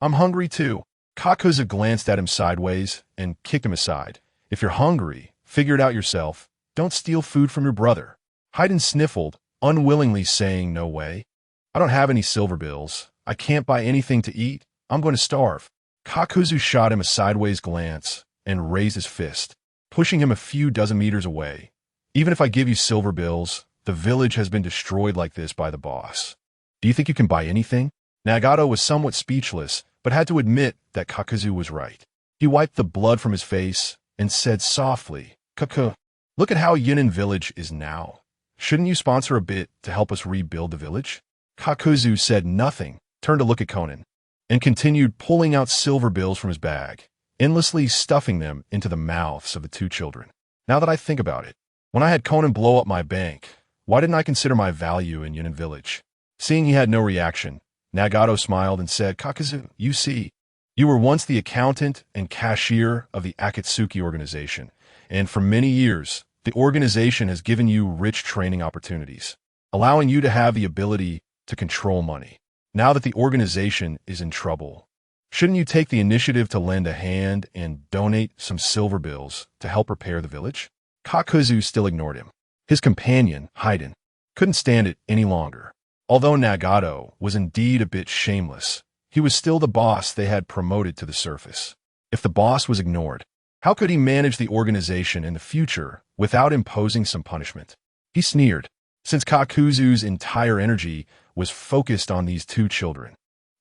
I'm hungry too." Kakuzu glanced at him sideways and kicked him aside. "If you're hungry, figure it out yourself. Don't steal food from your brother." Haiden sniffled, unwillingly saying, "No way. I don't have any silver bills. I can't buy anything to eat. I'm going to starve." Kakuzu shot him a sideways glance and raised his fist, pushing him a few dozen meters away. "Even if I give you silver bills, the village has been destroyed like this by the boss. Do you think you can buy anything? Nagato was somewhat speechless, but had to admit that Kakuzu was right. He wiped the blood from his face and said softly, "Kaku, look at how Yunin village is now. Shouldn't you sponsor a bit to help us rebuild the village?" Kakuzu said nothing, turned to look at Konan, and continued pulling out silver bills from his bag, endlessly stuffing them into the mouths of the two children. Now that I think about it, when I had Konan blow up my bank, why didn't I consider my value in Yunin village? Seeing he had no reaction, Nagato smiled and said, "Kakuzu, you see, you were once the accountant and cashier of the Akatsuki organization, and for many years, the organization has given you rich training opportunities, allowing you to have the ability to control money. Now that the organization is in trouble, shouldn't you take the initiative to lend a hand and donate some silver bills to help repair the village?" Kakuzu still ignored him. His companion, Haiden, couldn't stand it any longer. Although Nagato was indeed a bit shameless, he was still the boss they had promoted to the surface. If the boss was ignored, how could he manage the organization in the future without imposing some punishment? He sneered, since Kakuzu's entire energy was focused on these two children.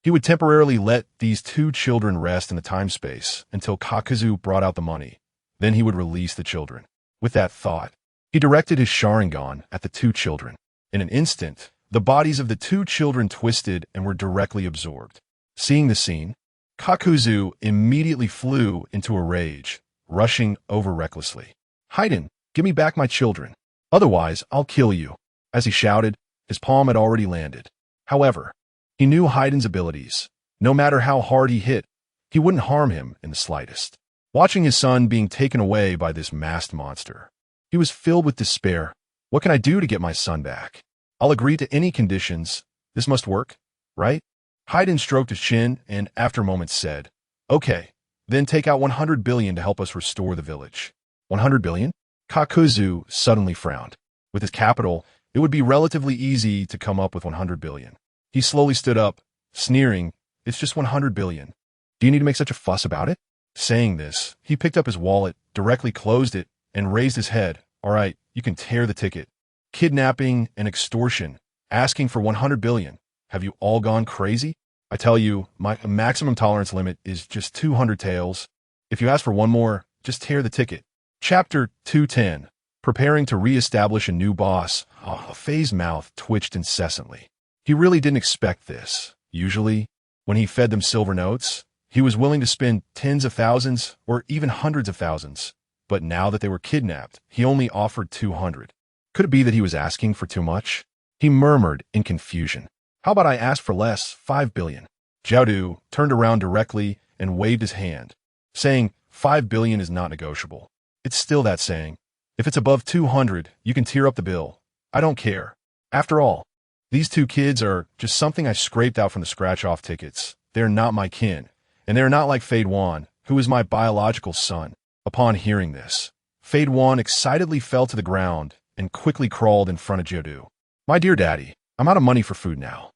He would temporarily let these two children rest in the time-space until Kakuzu brought out the money. Then he would release the children. With that thought, he directed his Sharingan at the two children. In an instant, the bodies of the two children twisted and were directly absorbed. Seeing the scene, Kakuzu immediately flew into a rage, rushing over recklessly. "Haiden, give me back my children. Otherwise, I'll kill you." As he shouted, his palm had already landed. However, he knew Haiden's abilities. No matter how hard he hit, he wouldn't harm him in the slightest. Watching his son being taken away by this masked monster, he was filled with despair. What can I do to get my son back? I'll agree to any conditions. This must work, right? Haiden stroked his chin and, after a moment, said, "Okay, then take out 100 billion to help us restore the village." 100 billion? Kakuzu suddenly frowned. With his capital, it would be relatively easy to come up with 100 billion. He slowly stood up, sneering, "It's just 100 billion. Do you need to make such a fuss about it?" Saying this, he picked up his wallet, directly closed it, and raised his head. "All right, you can tear the ticket. Kidnapping and extortion, asking for 100 billion. Have you all gone crazy? I tell you, my maximum tolerance limit is just 200 taels. If you ask for one more, just tear the ticket." Chapter 210. Preparing to re-establish a new boss. Fei's mouth twitched incessantly. He really didn't expect this. Usually, when he fed them silver notes, he was willing to spend tens of thousands or even hundreds of thousands. But now that they were kidnapped, he only offered 200. Could it be that he was asking for too much? He murmured in confusion. "How about I ask for less, 5 billion? Jiaodu turned around directly and waved his hand, saying, 5 billion is not negotiable. It's still that saying. If it's above 200, you can tear up the bill. I don't care. After all, these two kids are just something I scraped out from the scratch-off tickets. They're not my kin, and they're not like Fei Wan, who is my biological son." Upon hearing this, Fei Wan excitedly fell to the ground and quickly crawled in front of Jiaodu. "My dear daddy, I'm out of money for food now.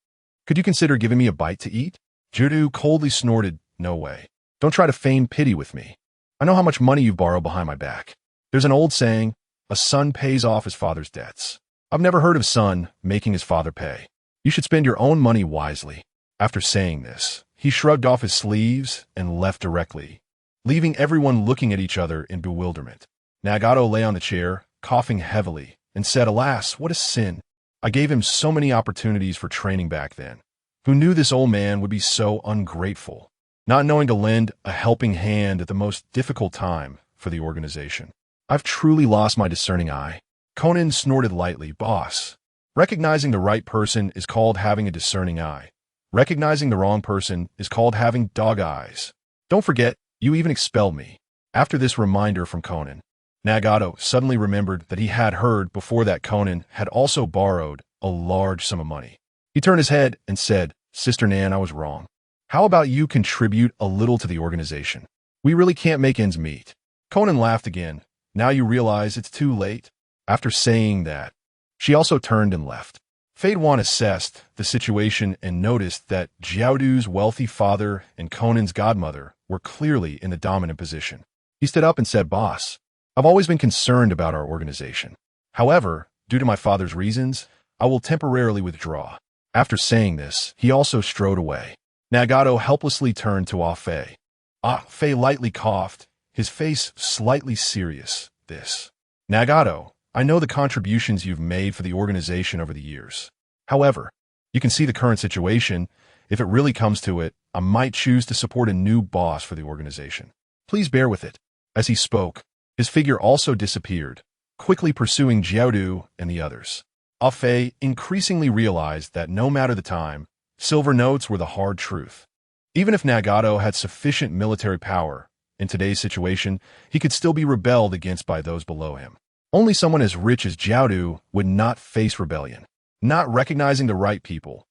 Could you consider giving me a bite to eat?" Jiaodu coldly snorted, "No way. Don't try to feign pity with me. I know how much money you've borrowed behind my back. There's an old saying, a son pays off his father's debts. I've never heard of son making his father pay. You should spend your own money wisely." After saying this, he shrugged off his sleeves and left directly, leaving everyone looking at each other in bewilderment. Nagato lay on the chair, coughing heavily, and said, "Alas, what a sin. I gave him so many opportunities for training back then. Who knew this old man would be so ungrateful, not knowing to lend a helping hand at the most difficult time for the organization. I've truly lost my discerning eye." Konan snorted lightly. "Boss, recognizing the right person is called having a discerning eye. Recognizing the wrong person is called having dog eyes. Don't forget, you even expelled me." After this reminder from Konan, Nagato suddenly remembered that he had heard before that Konan had also borrowed a large sum of money. He turned his head and said, "Sister Nan, I was wrong. How about you contribute a little to the organization? We really can't make ends meet." Konan laughed again. "Now you realize it's too late?" After saying that, she also turned and left. Fei Wan assessed the situation and noticed that Jiaodu's wealthy father and Konan's godmother were clearly in the dominant position. He stood up and said, "Boss, I've always been concerned about our organization. However, Due to my father's reasons, I will temporarily withdraw. After saying this, he also strode away. Nagato helplessly turned to Ah-Fei. Ah-Fei lightly coughed, his face slightly serious. This. Nagato, I know the contributions you've made for the organization over the years. However, you can see the current situation. If it really comes to it, I might choose to support a new boss for the organization. Please bear with it. As he spoke, his figure also disappeared, quickly pursuing Jiaodu and the others. Ah-Fei increasingly realized that no matter the time, silver notes were the hard truth. Even if Nagato had sufficient military power, in today's situation, he could still be rebelled against by those below him. Only someone as rich as Jiaodu would not face rebellion. Not recognizing the right people.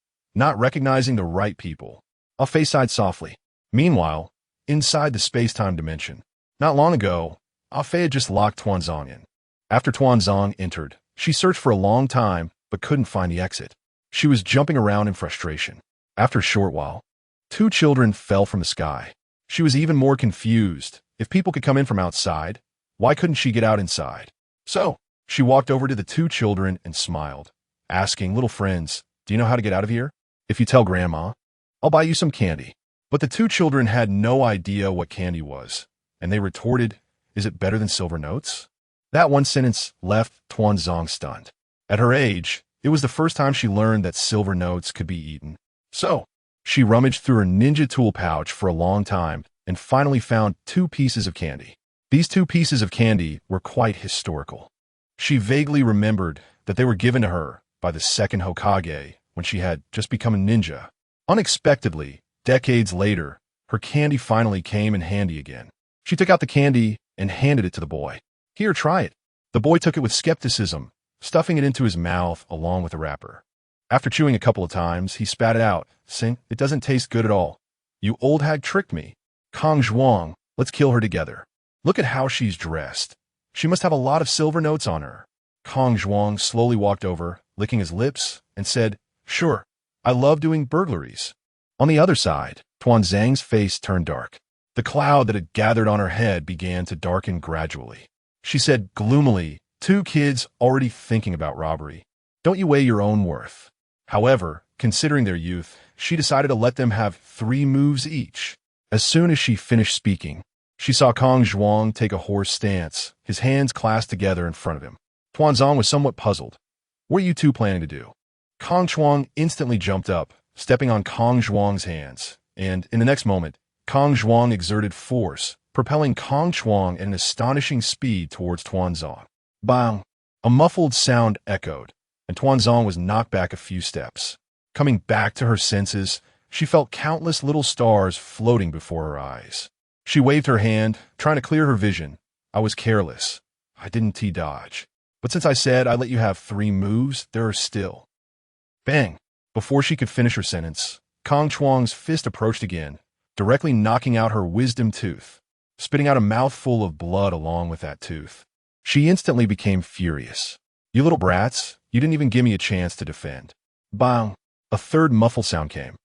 Ah-Fei sighed softly. Meanwhile, inside the space-time dimension, not long ago, Ah-Fei had just locked Tuanzong in. After Tuanzong entered, she searched for a long time but couldn't find the exit. She was jumping around in frustration. After a short while, 2 children fell from the sky. She was even more confused. If people could come in from outside, why couldn't she get out inside? So, she walked over to the 2 children and smiled, asking, "Little friends, do you know how to get out of here? If you tell Grandma, I'll buy you some candy." But the 2 children had no idea what candy was, and they retorted, "Is it better than silver notes?" That one sentence left Tuanzong stunned. At her age, it was the first time she learned that silver notes could be eaten. So, she rummaged through her ninja tool pouch for a long time and finally found 2 pieces of candy. These 2 pieces of candy were quite historical. She vaguely remembered that they were given to her by the second Hokage when she had just become a ninja. Unexpectedly, decades later, her candy finally came in handy again. She took out the candy and handed it to the boy. "Here, try it." The boy took it with skepticism, stuffing it into his mouth along with the wrapper. After chewing a couple of times, he spat it out, saying, "It doesn't taste good at all. You old hag tricked me. Kong Zhuang, let's kill her together. Look at how she's dressed. She must have a lot of silver notes on her." Kong Zhuang slowly walked over, licking his lips, and said, "Sure, I love doing burglaries." On the other side, Tuanzang's face turned dark. The cloud that had gathered on her head began to darken gradually. She said gloomily, "2 kids already thinking about robbery. Don't you weigh your own worth?" However, considering their youth, she decided to let them have 3 moves each. As soon as she finished speaking, she saw Kong Zhuang take a horse stance, his hands clasped together in front of him. Tuanzong was somewhat puzzled. "What are you 2 planning to do?" Kong Zhuang instantly jumped up, stepping on Kong Zhuang's hands, and in the next moment, Kong Zhuang exerted force, propelling Kong Zhuang at an astonishing speed towards Tuanzong. Bang! A muffled sound echoed, and Tuanzong was knocked back a few steps. Coming back to her senses, she felt countless little stars floating before her eyes. She waved her hand, trying to clear her vision. "I was careless. I didn't T-dodge. But since I said I let you have 3 moves, there are still." Bang! Before she could finish her sentence, Kong Zhuang's fist approached again, directly knocking out her wisdom tooth, spitting out a mouthful of blood along with that tooth. She instantly became furious. "You little brats, you didn't even give me a chance to defend." Bang! A third muffled sound came,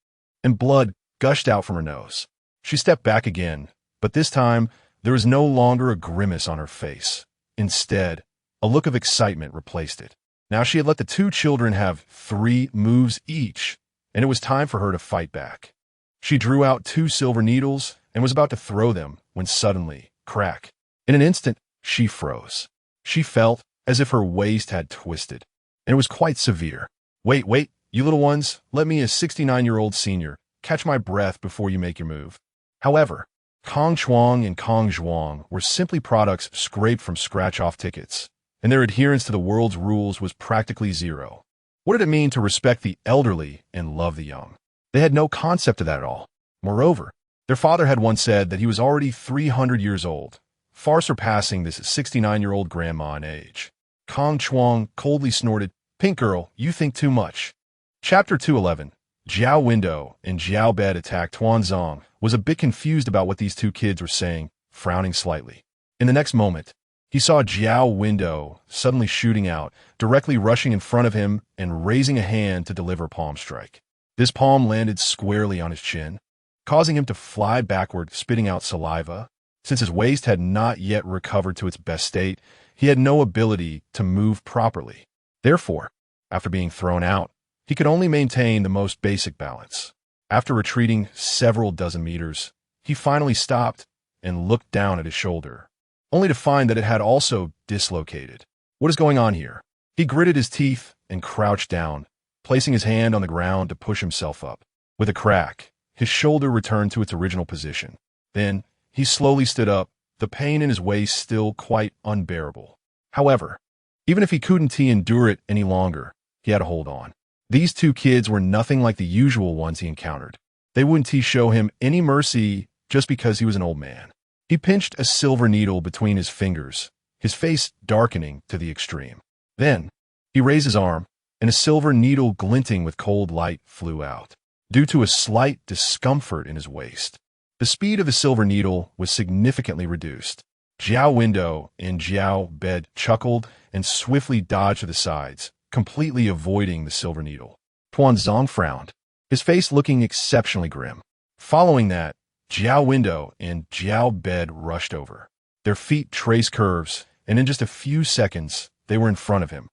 and blood gushed out from her nose. She stepped back again, but this time there was no longer a grimace on her face. Instead, a look of excitement replaced it. Now she had let the 2 children have 3 moves each, and it was time for her to fight back. She drew out 2 silver needles and was about to throw them when suddenly, crack. In an instant, she froze. She felt as if her waist had twisted, and it was quite severe. Wait, you little ones, let me, a 69-year-old senior, catch my breath before you make your move." However, Kong Zhuang and Kong Zhuang were simply products scraped from scratch-off tickets, and their adherence to the world's rules was practically zero. What did it mean to respect the elderly and love the young? They had no concept of that at all. Moreover, their father had once said that he was already 300 years old, far surpassing this 69-year-old grandma in age. Kong Zhuang coldly snorted, "Pink girl, you think too much." Chapter 211. Jiao Window and Jiao Bed attacked. Tuanzong was a bit confused about what these 2 kids were saying, frowning slightly. In the next moment, he saw Jiao Window suddenly shooting out, directly rushing in front of him and raising a hand to deliver a palm strike. This palm landed squarely on his chin, causing him to fly backward, spitting out saliva. Since his waist had not yet recovered to its best state, he had no ability to move properly. Therefore, after being thrown out, he could only maintain the most basic balance. After retreating several dozen meters, he finally stopped and looked down at his shoulder, only to find that it had also dislocated. What is going on here? He gritted his teeth and crouched down, placing his hand on the ground to push himself up. With a crack, his shoulder returned to its original position. Then, he slowly stood up, the pain in his waist still quite unbearable. However, even if he couldn't endure it any longer, he had to hold on. These two kids were nothing like the usual ones he encountered. They wouldn't show him any mercy just because he was an old man. He pinched a silver needle between his fingers, his face darkening to the extreme. Then, he raised his arm, and a silver needle glinting with cold light flew out. Due to a slight discomfort in his waist, the speed of the silver needle was significantly reduced. Jiao Window and Jiao Bed chuckled and swiftly dodged to the sides, completely avoiding the silver needle. Tuanzong frowned, his face looking exceptionally grim. Following that, Jiao Window and Jiao Bed rushed over. Their feet traced curves, and in just a few seconds, they were in front of him.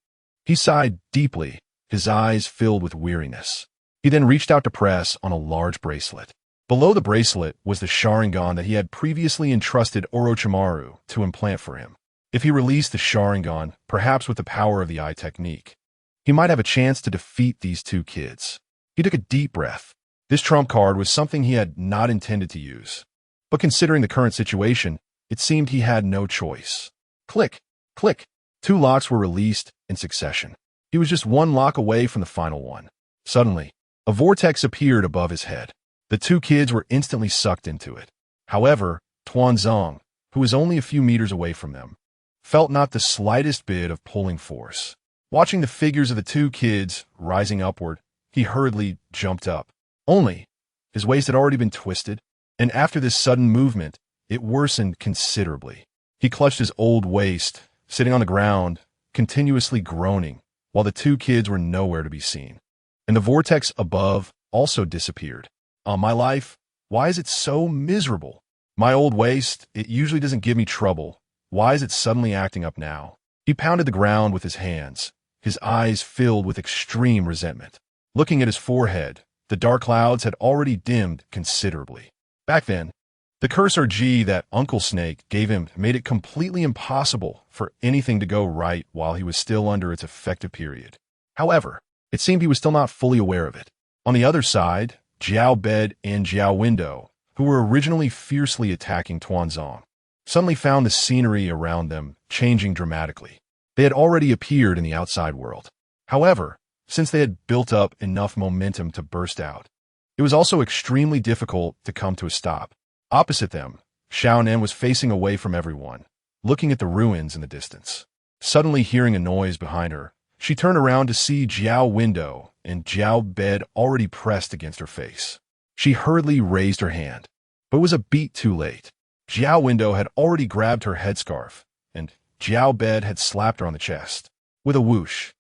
He sighed deeply, his eyes filled with weariness. He then reached out to press on a large bracelet. Below the bracelet was the Sharingan that he had previously entrusted Orochimaru to implant for him. If he released the Sharingan, perhaps with the power of the eye technique, he might have a chance to defeat these two kids. He took a deep breath. This trump card was something he had not intended to use. But considering the current situation, it seemed he had no choice. Click, click. 2 locks were released in succession. He was just 1 lock away from the final one. Suddenly, a vortex appeared above his head. The 2 kids were instantly sucked into it. However, Tuanzong, who was only a few meters away from them, felt not the slightest bit of pulling force. Watching the figures of the 2 kids rising upward, he hurriedly jumped up. Only, his waist had already been twisted, and after this sudden movement, it worsened considerably. He clutched his old waist, sitting on the ground, continuously groaning, while the 2 kids were nowhere to be seen. And the vortex above also disappeared. My life, why is it so miserable? My old waist, it usually doesn't give me trouble. Why is it suddenly acting up now? He pounded the ground with his hands, his eyes filled with extreme resentment. Looking at his forehead, the dark clouds had already dimmed considerably. Back then, the cursor G that Uncle Snake gave him made it completely impossible for anything to go right while he was still under its effective period. However, it seemed he was still not fully aware of it. On the other side, Jiao Bed and Jiao Window, who were originally fiercely attacking Tuanzong, suddenly found the scenery around them changing dramatically. They had already appeared in the outside world. However, since they had built up enough momentum to burst out, it was also extremely difficult to come to a stop. Opposite them, Xiaonan was facing away from everyone, looking at the ruins in the distance. Suddenly hearing a noise behind her, she turned around to see Jiao Window and Jiao Bed already pressed against her face. She hurriedly raised her hand, but it was a beat too late. Jiao Window had already grabbed her headscarf, and Jiao Bed had slapped her on the chest. With a whoosh,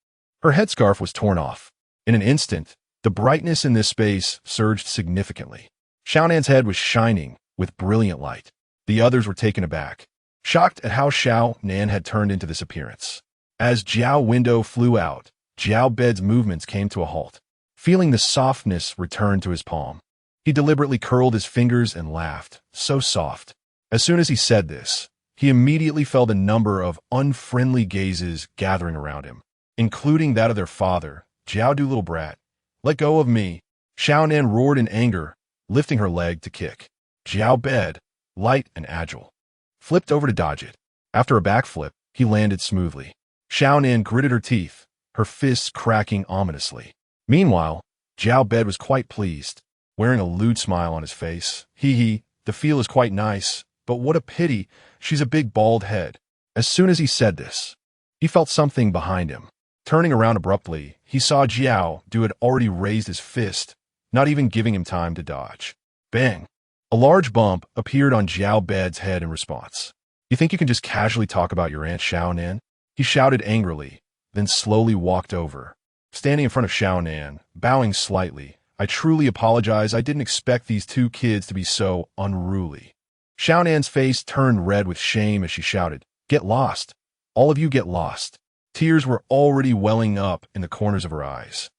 her headscarf was torn off. In an instant, the brightness in this space surged significantly. Xiaonan's head was shining with brilliant light. The others were taken aback, shocked at how Xiaonan had turned into this appearance. As Jiao Window flew out, Jiao Bed's movements came to a halt. Feeling the softness return to his palm, he deliberately curled his fingers and laughed, so soft. As soon as he said this, he immediately felt a number of unfriendly gazes gathering around him, including that of their father. Jiao do little brat, let go of me. Xiaonan roared in anger, lifting her leg to kick. Jiao Bed, light and agile, flipped over to dodge it. After a backflip, he landed smoothly. Xiaonan gritted her teeth, her fists cracking ominously. Meanwhile, Jiao Bed was quite pleased, wearing a lewd smile on his face. Hee, the feel is quite nice, but what a pity, she's a big bald head. As soon as he said this, he felt something behind him. Turning around abruptly, he saw Jiao Du had already raised his fist, not even giving him time to dodge. Bang! A large bump appeared on Jiao Bed's head in response. You think you can just casually talk about your Aunt Xiaonan? He shouted angrily, then slowly walked over. Standing in front of Xiaonan, bowing slightly, I truly apologize, I didn't expect these 2 kids to be so unruly. Xiaonan's face turned red with shame as she shouted, Get lost! All of you get lost! Tears were already welling up in the corners of her eyes.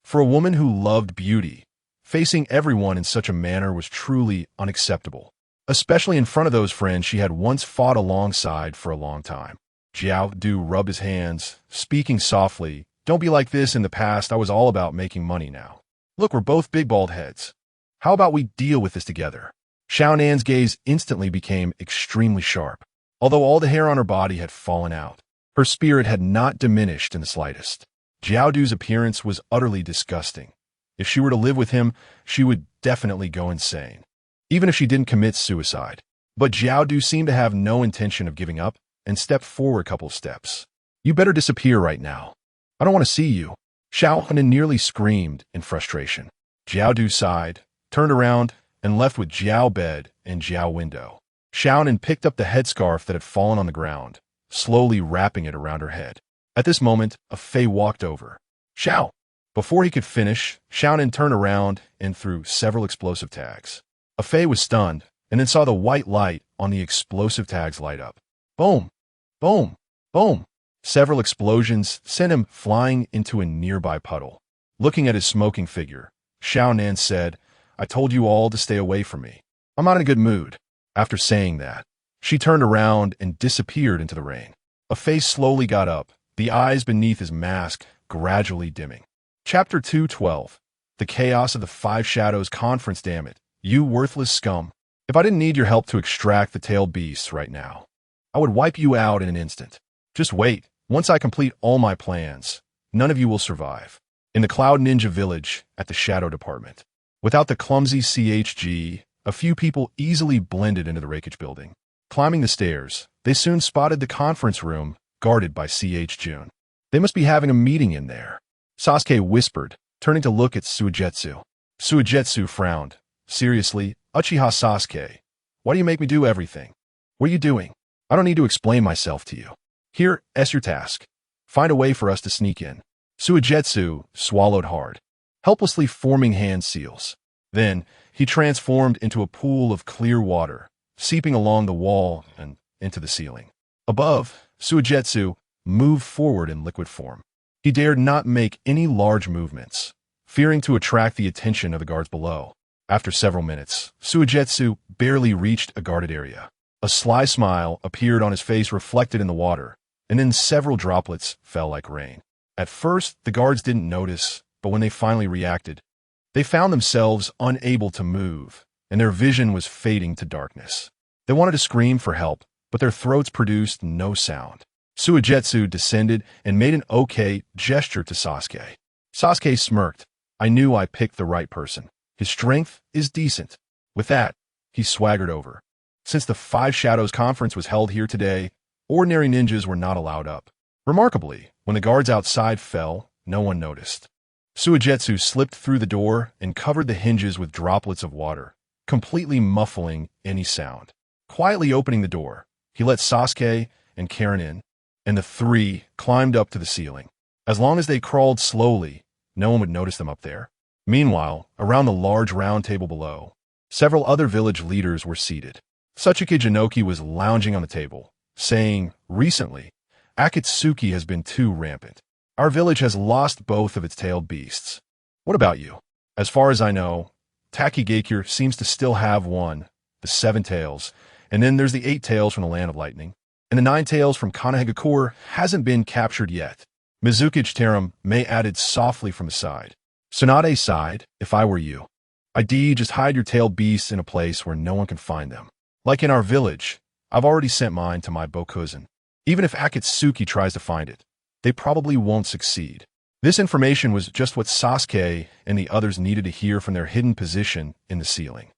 For a woman who loved beauty, facing everyone in such a manner was truly unacceptable, especially in front of those friends she had once fought alongside for a long time. Xiao rubbed his hands, speaking softly. Don't be like this. In the past, I was all about making money now. Look, we're both big bald heads. How about we deal with this together? Xiaonan's gaze instantly became extremely sharp. Although all the hair on her body had fallen out, her spirit had not diminished in the slightest. Xiaodu's appearance was utterly disgusting. If she were to live with him, she would definitely go insane, even if she didn't commit suicide. But Xiaodu seemed to have no intention of giving up and stepped forward a couple of steps. You better disappear right now. I don't want to see you. Xiaonan nearly screamed in frustration. Xiaodu sighed, turned around, and left with Xiao bed and Xiao window. Xiaonan picked up the headscarf that had fallen on the ground, slowly wrapping it around her head. At this moment, a Fei walked over. Xiao! Before he could finish, Xiaonan turned around and threw several explosive tags. A Fei was stunned, and then saw the white light on the explosive tags light up. Boom! Boom! Boom! Several explosions sent him flying into a nearby puddle. Looking at his smoking figure, Xiaonan said, I told you all to stay away from me. I'm not in a good mood. After saying that, she turned around and disappeared into the rain. A face slowly got up, the eyes beneath his mask gradually dimming. Chapter 212. The Chaos of the Five Shadows Conference. Damn it, you worthless scum. If I didn't need your help to extract the tailed beasts right now, I would wipe you out in an instant. Just wait. Once I complete all my plans, none of you will survive. In the Cloud Ninja Village at the Shadow Department. Without the clumsy CHG, a few people easily blended into the Reikage building. Climbing the stairs, they soon spotted the conference room guarded by CH Jun. They must be having a meeting in there. Sasuke whispered, turning to look at Suigetsu. Suigetsu frowned. Seriously, Uchiha Sasuke, why do you make me do everything? What are you doing? I don't need to explain myself to you. Here, that's your task. Find a way for us to sneak in. Suigetsu swallowed hard, helplessly forming hand seals. Then, he transformed into a pool of clear water, seeping along the wall and into the ceiling. Above, Suigetsu moved forward in liquid form. He dared not make any large movements, fearing to attract the attention of the guards below. After several minutes, Suigetsu barely reached a guarded area. A sly smile appeared on his face reflected in the water, and then several droplets fell like rain. At first, the guards didn't notice, but when they finally reacted, they found themselves unable to move, and their vision was fading to darkness. They wanted to scream for help, but their throats produced no sound. Suigetsu descended and made an okay gesture to Sasuke. Sasuke smirked. I knew I picked the right person. His strength is decent. With that, he swaggered over. Since the Five Shadows Conference was held here today, ordinary ninjas were not allowed up. Remarkably, when the guards outside fell, no one noticed. Suigetsu slipped through the door and covered the hinges with droplets of water, completely muffling any sound. Quietly opening the door, he let Sasuke and Karin in, and the three climbed up to the ceiling. As long as they crawled slowly, no one would notice them up there. Meanwhile, around the large round table below, several other village leaders were seated. Sachike Jinoki was lounging on the table, saying, Recently, Akatsuki has been too rampant. Our village has lost both of its tailed beasts. What about you? As far as I know, Takigakure seems to still have one, the 7 tails, and then there's the 8 tails from the Land of Lightning, and the 9 tails from Konohagakure hasn't been captured yet. Mizukage Terum May added softly from the side. Tsunade sighed, if I were you, I'd just hide your tailed beasts in a place where no one can find them. Like in our village, I've already sent mine to my Bokuzen. Even if Akatsuki tries to find it, they probably won't succeed. This information was just what Sasuke and the others needed to hear from their hidden position in the ceiling.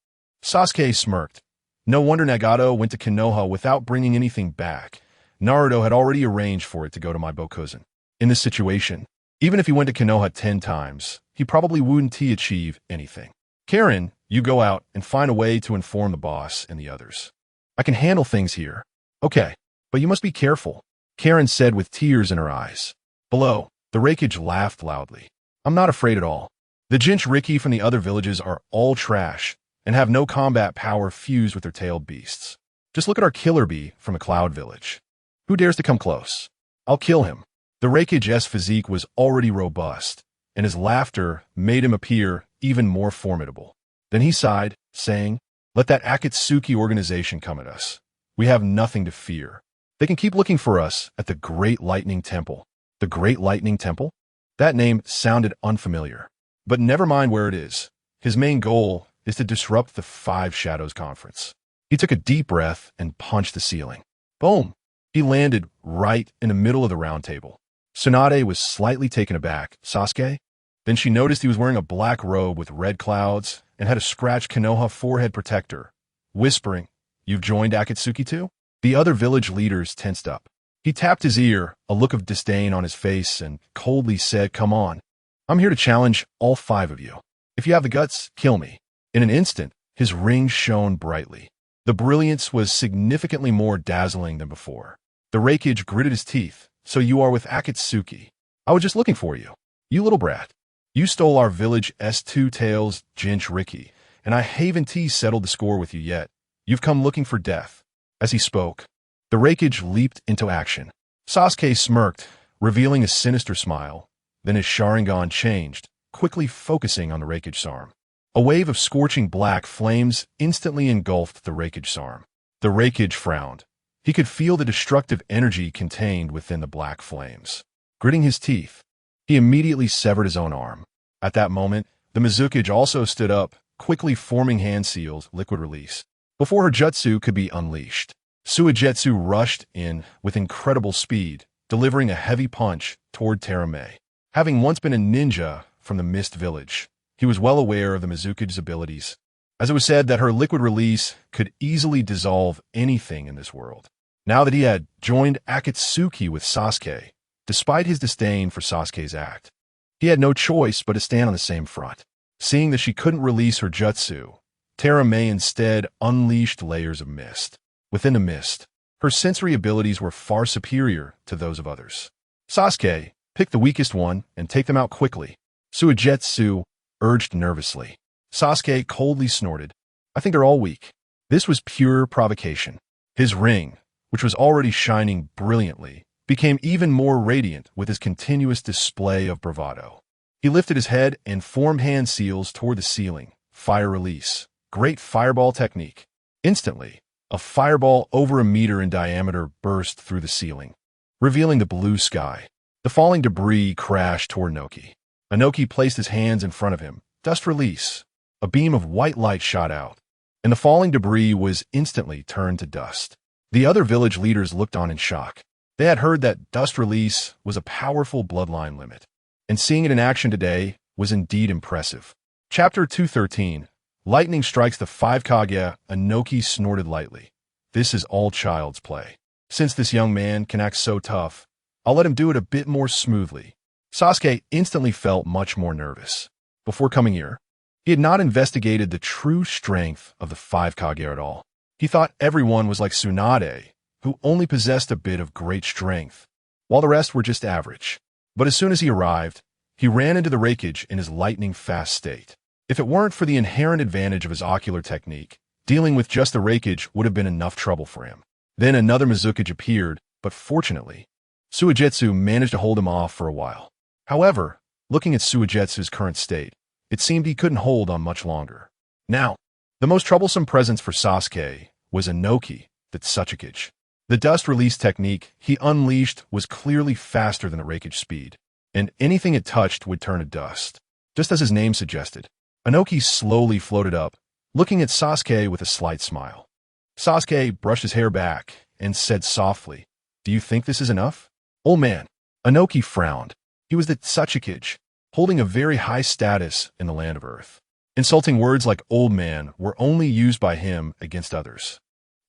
Sasuke smirked. No wonder Nagato went to Konoha without bringing anything back. Naruto had already arranged for it to go to my Bokuzen. In this situation, even if he went to Konoha 10 times, he probably wouldn't achieve anything. Karin, you go out and find a way to inform the boss and the others. I can handle things here. Okay, but you must be careful, Karin said with tears in her eyes. Below, the Reikage laughed loudly. I'm not afraid at all. The Jinchuriki from the other villages are all trash and have no combat power fused with their tailed beasts. Just look at our killer bee from a cloud village. Who dares to come close? I'll kill him. The Raikage's physique was already robust, and his laughter made him appear even more formidable. Then he sighed, saying, "Let that Akatsuki organization come at us. We have nothing to fear. They can keep looking for us at the Great Lightning Temple." The Great Lightning Temple? That name sounded unfamiliar. But never mind where it is. His main goal is to disrupt the Five Shadows Conference. He took a deep breath and punched the ceiling. Boom! He landed right in the middle of the round table. Tsunade was slightly taken aback. "Sasuke?" Then she noticed he was wearing a black robe with red clouds and had a scratched Konoha forehead protector, whispering, "You've joined Akatsuki too?" The other village leaders tensed up. He tapped his ear, a look of disdain on his face, and coldly said, "Come on. I'm here to challenge all 5 of you. If you have the guts, kill me." In an instant, his ring shone brightly. The brilliance was significantly more dazzling than before. The Raikage gritted his teeth. "So you are with Akatsuki. I was just looking for you. You little brat. You stole our village's 2 tails, Jinchuriki, and I haven't settled the score with you yet. You've come looking for death." As he spoke, the Raikage leaped into action. Sasuke smirked, revealing a sinister smile. Then his Sharingan changed, quickly focusing on the Raikage's arm. A wave of scorching black flames instantly engulfed the Raikage's arm. The Raikage frowned. He could feel the destructive energy contained within the black flames. Gritting his teeth, he immediately severed his own arm. At that moment, the Mizukage also stood up, quickly forming hand seals, liquid release. Before her jutsu could be unleashed, Suigetsu rushed in with incredible speed, delivering a heavy punch toward Terame. Having once been a ninja from the Mist Village, he was well aware of the Mizukage's abilities, as it was said that her liquid release could easily dissolve anything in this world. Now that he had joined Akatsuki with Sasuke, despite his disdain for Sasuke's act, he had no choice but to stand on the same front. Seeing that she couldn't release her jutsu, Terame instead unleashed layers of mist. Within the mist, her sensory abilities were far superior to those of others. "Sasuke, pick the weakest one and take them out quickly," Suigetsu urged nervously. Sasuke coldly snorted. "I think they're all weak." This was pure provocation. His ring, which was already shining brilliantly, became even more radiant with his continuous display of bravado. He lifted his head and formed hand seals toward the ceiling. Fire release. Great fireball technique. Instantly, a fireball over a meter in diameter burst through the ceiling, revealing the blue sky. The falling debris crashed toward Inoki. Inoki placed his hands in front of him. Dust release. A beam of white light shot out, and the falling debris was instantly turned to dust. The other village leaders looked on in shock. They had heard that dust release was a powerful bloodline limit, and seeing it in action today was indeed impressive. Chapter 213. Lightning strikes the 5 Kage. Inoki snorted lightly. "This is all child's play. Since this young man can act so tough, I'll let him do it a bit more smoothly." Sasuke instantly felt much more nervous. Before coming here, he had not investigated the true strength of the 5 Kage at all. He thought everyone was like Tsunade, who only possessed a bit of great strength, while the rest were just average. But as soon as he arrived, he ran into the Raikage in his lightning-fast state. If it weren't for the inherent advantage of his ocular technique, dealing with just the Raikage would have been enough trouble for him. Then another Mizukage appeared, but fortunately, Suigetsu managed to hold him off for a while. However, looking at Suigetsu's current state, it seemed he couldn't hold on much longer. Now, the most troublesome presence for Sasuke was Inoki, the Tsuchikage. The dust release technique he unleashed was clearly faster than the Raikage speed, and anything it touched would turn to dust. Just as his name suggested, Inoki slowly floated up, looking at Sasuke with a slight smile. Sasuke brushed his hair back and said softly, "Do you think this is enough?" "Old man." Inoki frowned. He was the Tsuchikage, holding a very high status in the land of Earth. Insulting words like old man were only used by him against others.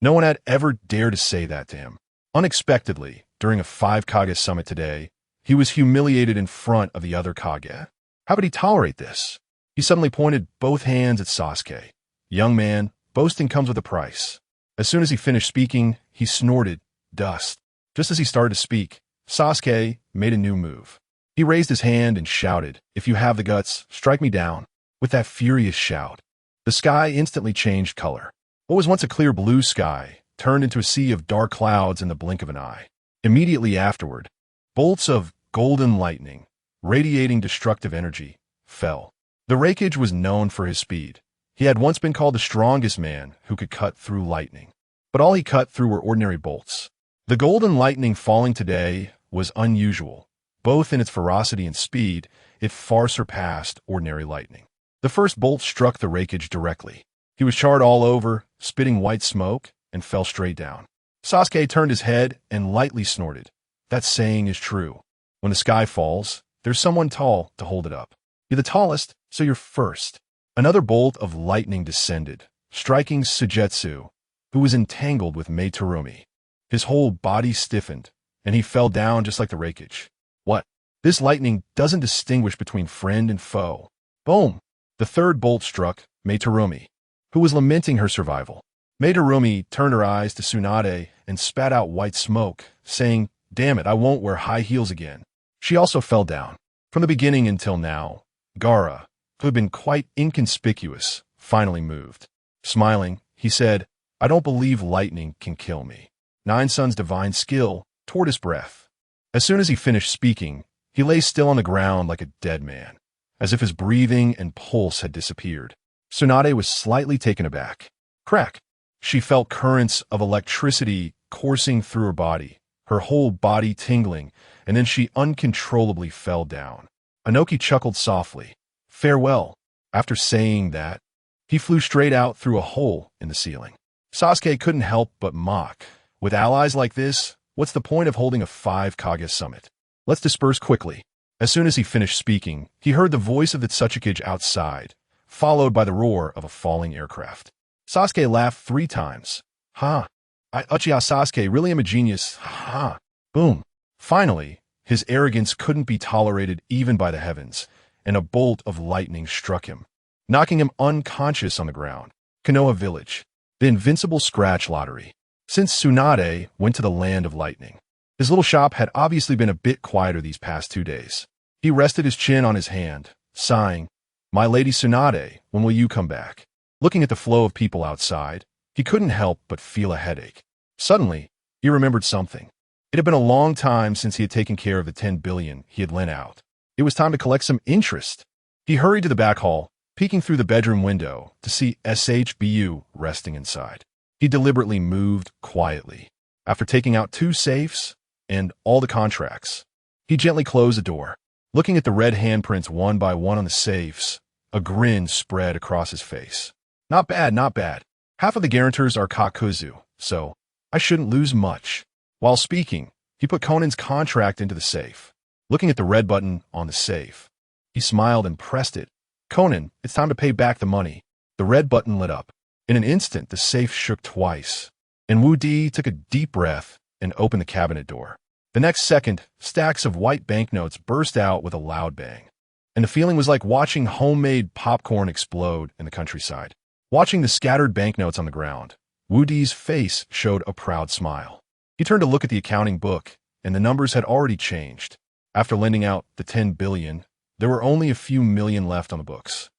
No one had ever dared to say that to him. Unexpectedly, during a 5 Kage summit today, he was humiliated in front of the other Kage. How could he tolerate this? He suddenly pointed both hands at Sasuke. "Young man, boasting comes with a price." As soon as he finished speaking, he snorted, "Dust." Just as he started to speak, Sasuke made a new move. He raised his hand and shouted, "If you have the guts, strike me down." With that furious shout, the sky instantly changed color. What was once a clear blue sky turned into a sea of dark clouds in the blink of an eye. Immediately afterward, bolts of golden lightning, radiating destructive energy, fell. The Raikage was known for his speed. He had once been called the strongest man who could cut through lightning. But all he cut through were ordinary bolts. The golden lightning falling today was unusual. Both in its ferocity and speed, it far surpassed ordinary lightning. The first bolt struck the Raikage directly. He was charred all over, spitting white smoke, and fell straight down. Sasuke turned his head and lightly snorted. That saying is true. When the sky falls, there's someone tall to hold it up. You're the tallest, so you're first. Another bolt of lightning descended, striking Sujetsu, who was entangled with Meiterumi. His whole body stiffened, and he fell down just like the Raikage. What? This lightning doesn't distinguish between friend and foe. Boom! The third bolt struck Meiterumi, who was lamenting her survival. Meiterumi turned her eyes to Tsunade and spat out white smoke, saying, "Damn it, I won't wear high heels again." She also fell down. From the beginning until now, Gaara, who had been quite inconspicuous, finally moved. Smiling, he said, "I don't believe lightning can kill me." Nine Sun's divine skill, tortoise breath. As soon as he finished speaking, he lay still on the ground like a dead man, as if his breathing and pulse had disappeared. Tsunade was slightly taken aback. Crack! She felt currents of electricity coursing through her body, her whole body tingling, and then she uncontrollably fell down. Inoki chuckled softly. Farewell. After saying that, he flew straight out through a hole in the ceiling. Sasuke couldn't help but mock. With allies like this, what's the point of holding a 5-Kage summit? Let's disperse quickly. As soon as he finished speaking, he heard the voice of the Tsuchikage outside, followed by the roar of a falling aircraft. Sasuke laughed 3 times. Ha! I Uchiha Sasuke really am a genius. Ha! Boom! Finally, his arrogance couldn't be tolerated even by the heavens, and a bolt of lightning struck him, knocking him unconscious on the ground. Konoha Village. The invincible scratch lottery. Since Tsunade went to the land of lightning, his little shop had obviously been a bit quieter these past 2 days. He rested his chin on his hand, sighing, "My lady Tsunade, when will you come back?" Looking at the flow of people outside, he couldn't help but feel a headache. Suddenly, he remembered something. It had been a long time since he had taken care of the 10 billion he had lent out. It was time to collect some interest. He hurried to the back hall, peeking through the bedroom window to see SHBU resting inside. He deliberately moved quietly. After taking out 2 safes and all the contracts, he gently closed the door. Looking at the red handprints one by one on the safes, a grin spread across his face. Not bad, not bad. Half of the guarantors are Kakuzu, so I shouldn't lose much. While speaking, he put Conan's contract into the safe. Looking at the red button on the safe, he smiled and pressed it. "Conan, it's time to pay back the money." The red button lit up. In an instant, the safe shook twice, and Wu Di took a deep breath and opened the cabinet door. The next second, stacks of white banknotes burst out with a loud bang, and the feeling was like watching homemade popcorn explode in the countryside. Watching the scattered banknotes on the ground, Wu Di's face showed a proud smile. He turned to look at the accounting book, and the numbers had already changed. After lending out the 10 billion, there were only a few million left on the books.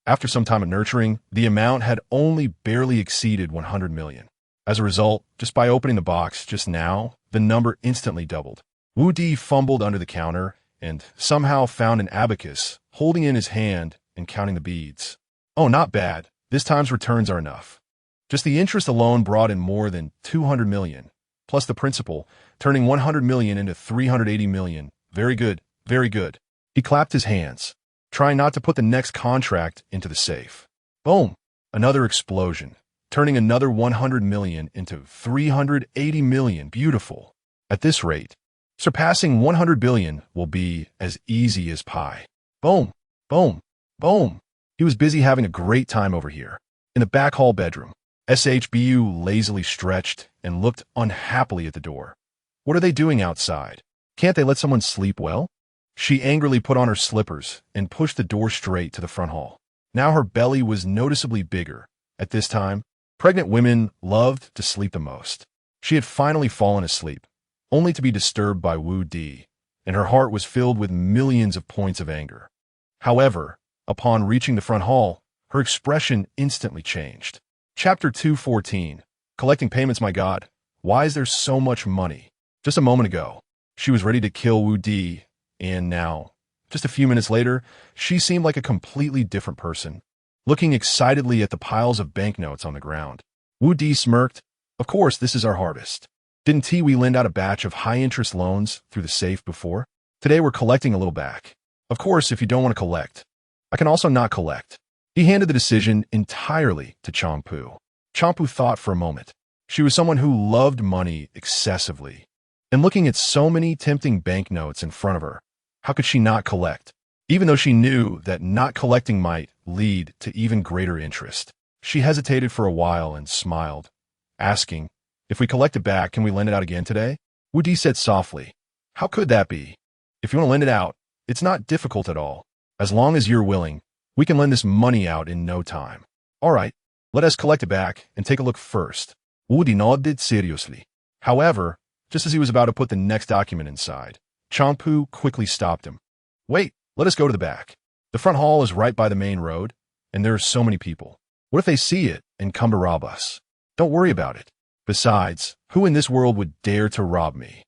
After some time of nurturing, the amount had only barely exceeded 100 million. As a result, just by opening the box just now, the number instantly doubled. Wu Di fumbled under the counter and somehow found an abacus, holding it in his hand and counting the beads. Oh, not bad. This time's returns are enough. Just the interest alone brought in more than 200 million, plus the principal, turning 100 million into 380 million. Very good, very good. He clapped his hands, trying not to put the next contract into the safe. Boom! Another explosion, turning another 100 million into 380 million. Beautiful. At this rate, surpassing 100 billion will be as easy as pie. Boom! Boom! Boom! He was busy having a great time over here. In the back hall bedroom, SHBU lazily stretched and looked unhappily at the door. What are they doing outside? Can't they let someone sleep well? She angrily put on her slippers and pushed the door straight to the front hall. Now her belly was noticeably bigger. At this time, pregnant women loved to sleep the most. She had finally fallen asleep, only to be disturbed by Wu Di, and her heart was filled with millions of points of anger. However, upon reaching the front hall, her expression instantly changed. Chapter 214. Collecting payments, my God. Why is there so much money? Just a moment ago, she was ready to kill Wu Di, And now, just a few minutes later, she seemed like a completely different person, looking excitedly at the piles of banknotes on the ground. Wu Di smirked. Of course, this is our harvest. Didn't we lend out a batch of high-interest loans through the safe before? Today we're collecting a little back. Of course, if you don't want to collect, I can also not collect. He handed the decision entirely to Changpu. Changpu thought for a moment. She was someone who loved money excessively. And looking at so many tempting banknotes in front of her, how could she not collect? Even though she knew that not collecting might lead to even greater interest. She hesitated for a while and smiled, asking, if we collect it back, can we lend it out again today? Wu Di said softly, how could that be? If you want to lend it out, it's not difficult at all. As long as you're willing, we can lend this money out in no time. All right, let us collect it back and take a look first. Wu Di nodded seriously. However, just as he was about to put the next document inside, Changpu quickly stopped him. Wait, let us go to the back. The front hall is right by the main road, and there are so many people. What if they see it and come to rob us? Don't worry about it. Besides, who in this world would dare to rob me?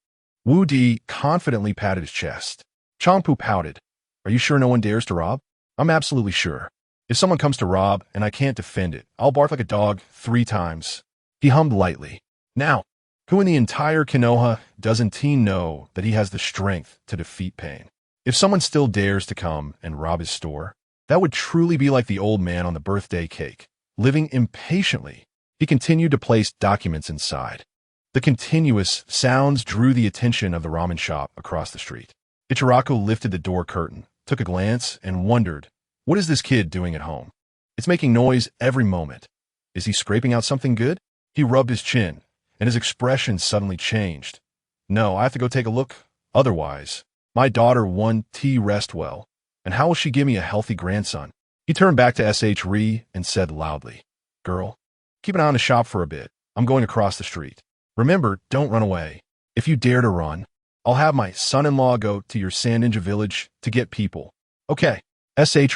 Wu Di confidently patted his chest. Changpu pouted. Are you sure no one dares to rob? I'm absolutely sure. If someone comes to rob and I can't defend it, I'll bark like a dog 3 times. He hummed lightly. Now, who in the entire Konoha doesn't know that he has the strength to defeat pain? If someone still dares to come and rob his store, that would truly be like the old man on the birthday cake, living impatiently. He continued to place documents inside. The continuous sounds drew the attention of the ramen shop across the street. Ichiraku lifted the door curtain, took a glance, and wondered, what is this kid doing at home? It's making noise every moment. Is he scraping out something good? He rubbed his chin, and his expression suddenly changed. No, I have to go take a look. Otherwise, my daughter won't rest well, and how will she give me a healthy grandson? He turned back to Ri and said loudly, girl, keep an eye on the shop for a bit. I'm going across the street. Remember, don't run away. If you dare to run, I'll have my son-in-law go to your Sand Ninja village to get people. Okay.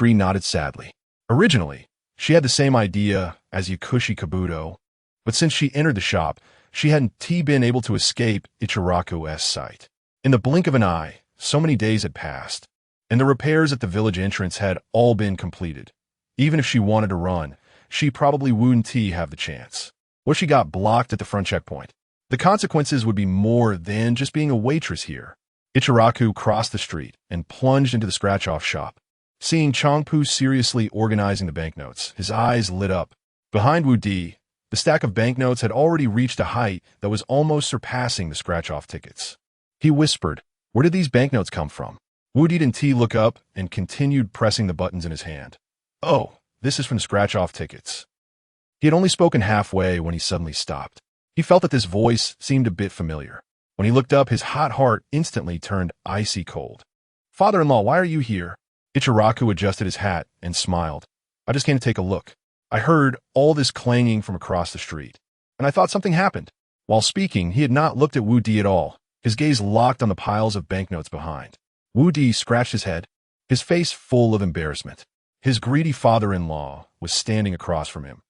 Ri nodded sadly. Originally, she had the same idea as Yakushi Kabuto, but since she entered the shop, she hadn't been able to escape Ichiraku's sight. In the blink of an eye, so many days had passed, and the repairs at the village entrance had all been completed. Even if she wanted to run, she probably wouldn't have the chance. What she got blocked at the front checkpoint? The consequences would be more than just being a waitress here. Ichiraku crossed the street and plunged into the scratch-off shop. Seeing Changpu seriously organizing the banknotes, his eyes lit up. Behind Wu Di, the stack of banknotes had already reached a height that was almost surpassing the scratch-off tickets. He whispered, where did these banknotes come from? Wu Di didn't look up and continued pressing the buttons in his hand. Oh, this is from the scratch-off tickets. He had only spoken halfway when he suddenly stopped. He felt that this voice seemed a bit familiar. When he looked up, his hot heart instantly turned icy cold. Father-in-law, why are you here? Ichiraku adjusted his hat and smiled. I just came to take a look. I heard all this clanging from across the street, and I thought something happened. While speaking, he had not looked at Wu Di at all. His gaze locked on the piles of banknotes behind. Wu Di scratched his head, his face full of embarrassment. His greedy father-in-law was standing across from him.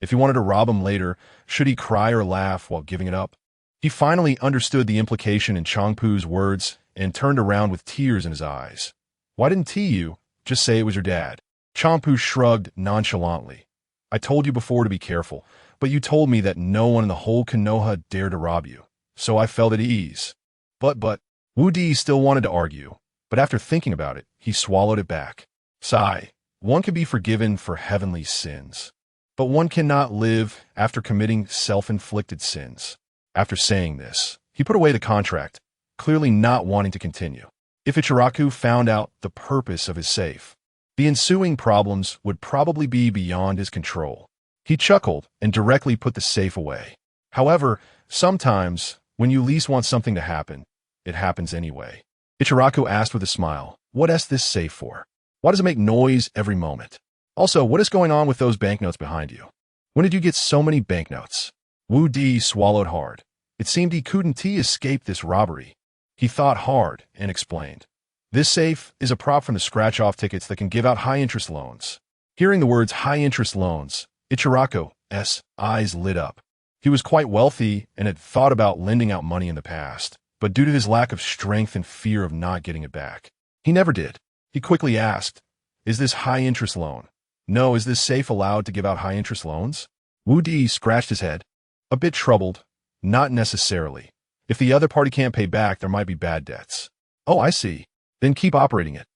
If he wanted to rob him later, should he cry or laugh while giving it up? He finally understood the implication in Changpu's words and turned around with tears in his eyes. Why didn't you just say it was your dad? Changpu shrugged nonchalantly. I told you before to be careful, but you told me that no one in the whole Konoha dared to rob you, so I felt at ease. But, Wu Di still wanted to argue, but after thinking about it, he swallowed it back. Sigh, one can be forgiven for heavenly sins, but one cannot live after committing self-inflicted sins. After saying this, he put away the contract, clearly not wanting to continue. If Ichiraku found out the purpose of his safe, the ensuing problems would probably be beyond his control. He chuckled and directly put the safe away. However, sometimes, when you least want something to happen, it happens anyway. Ichiraku asked with a smile, what is this safe for? Why does it make noise every moment? Also, what is going on with those banknotes behind you? When did you get so many banknotes? Wu Di swallowed hard. It seemed he couldn't escape this robbery. He thought hard and explained. This safe is a prop from the scratch-off tickets that can give out high-interest loans. Hearing the words high-interest loans, Ichiraku's eyes lit up. He was quite wealthy and had thought about lending out money in the past, but due to his lack of strength and fear of not getting it back, he never did. He quickly asked, "Is this high-interest loan?" "No, is this safe allowed to give out high-interest loans?" Wu Di scratched his head, a bit troubled. "Not necessarily. If the other party can't pay back, there might be bad debts." "Oh, I see. Then keep operating it."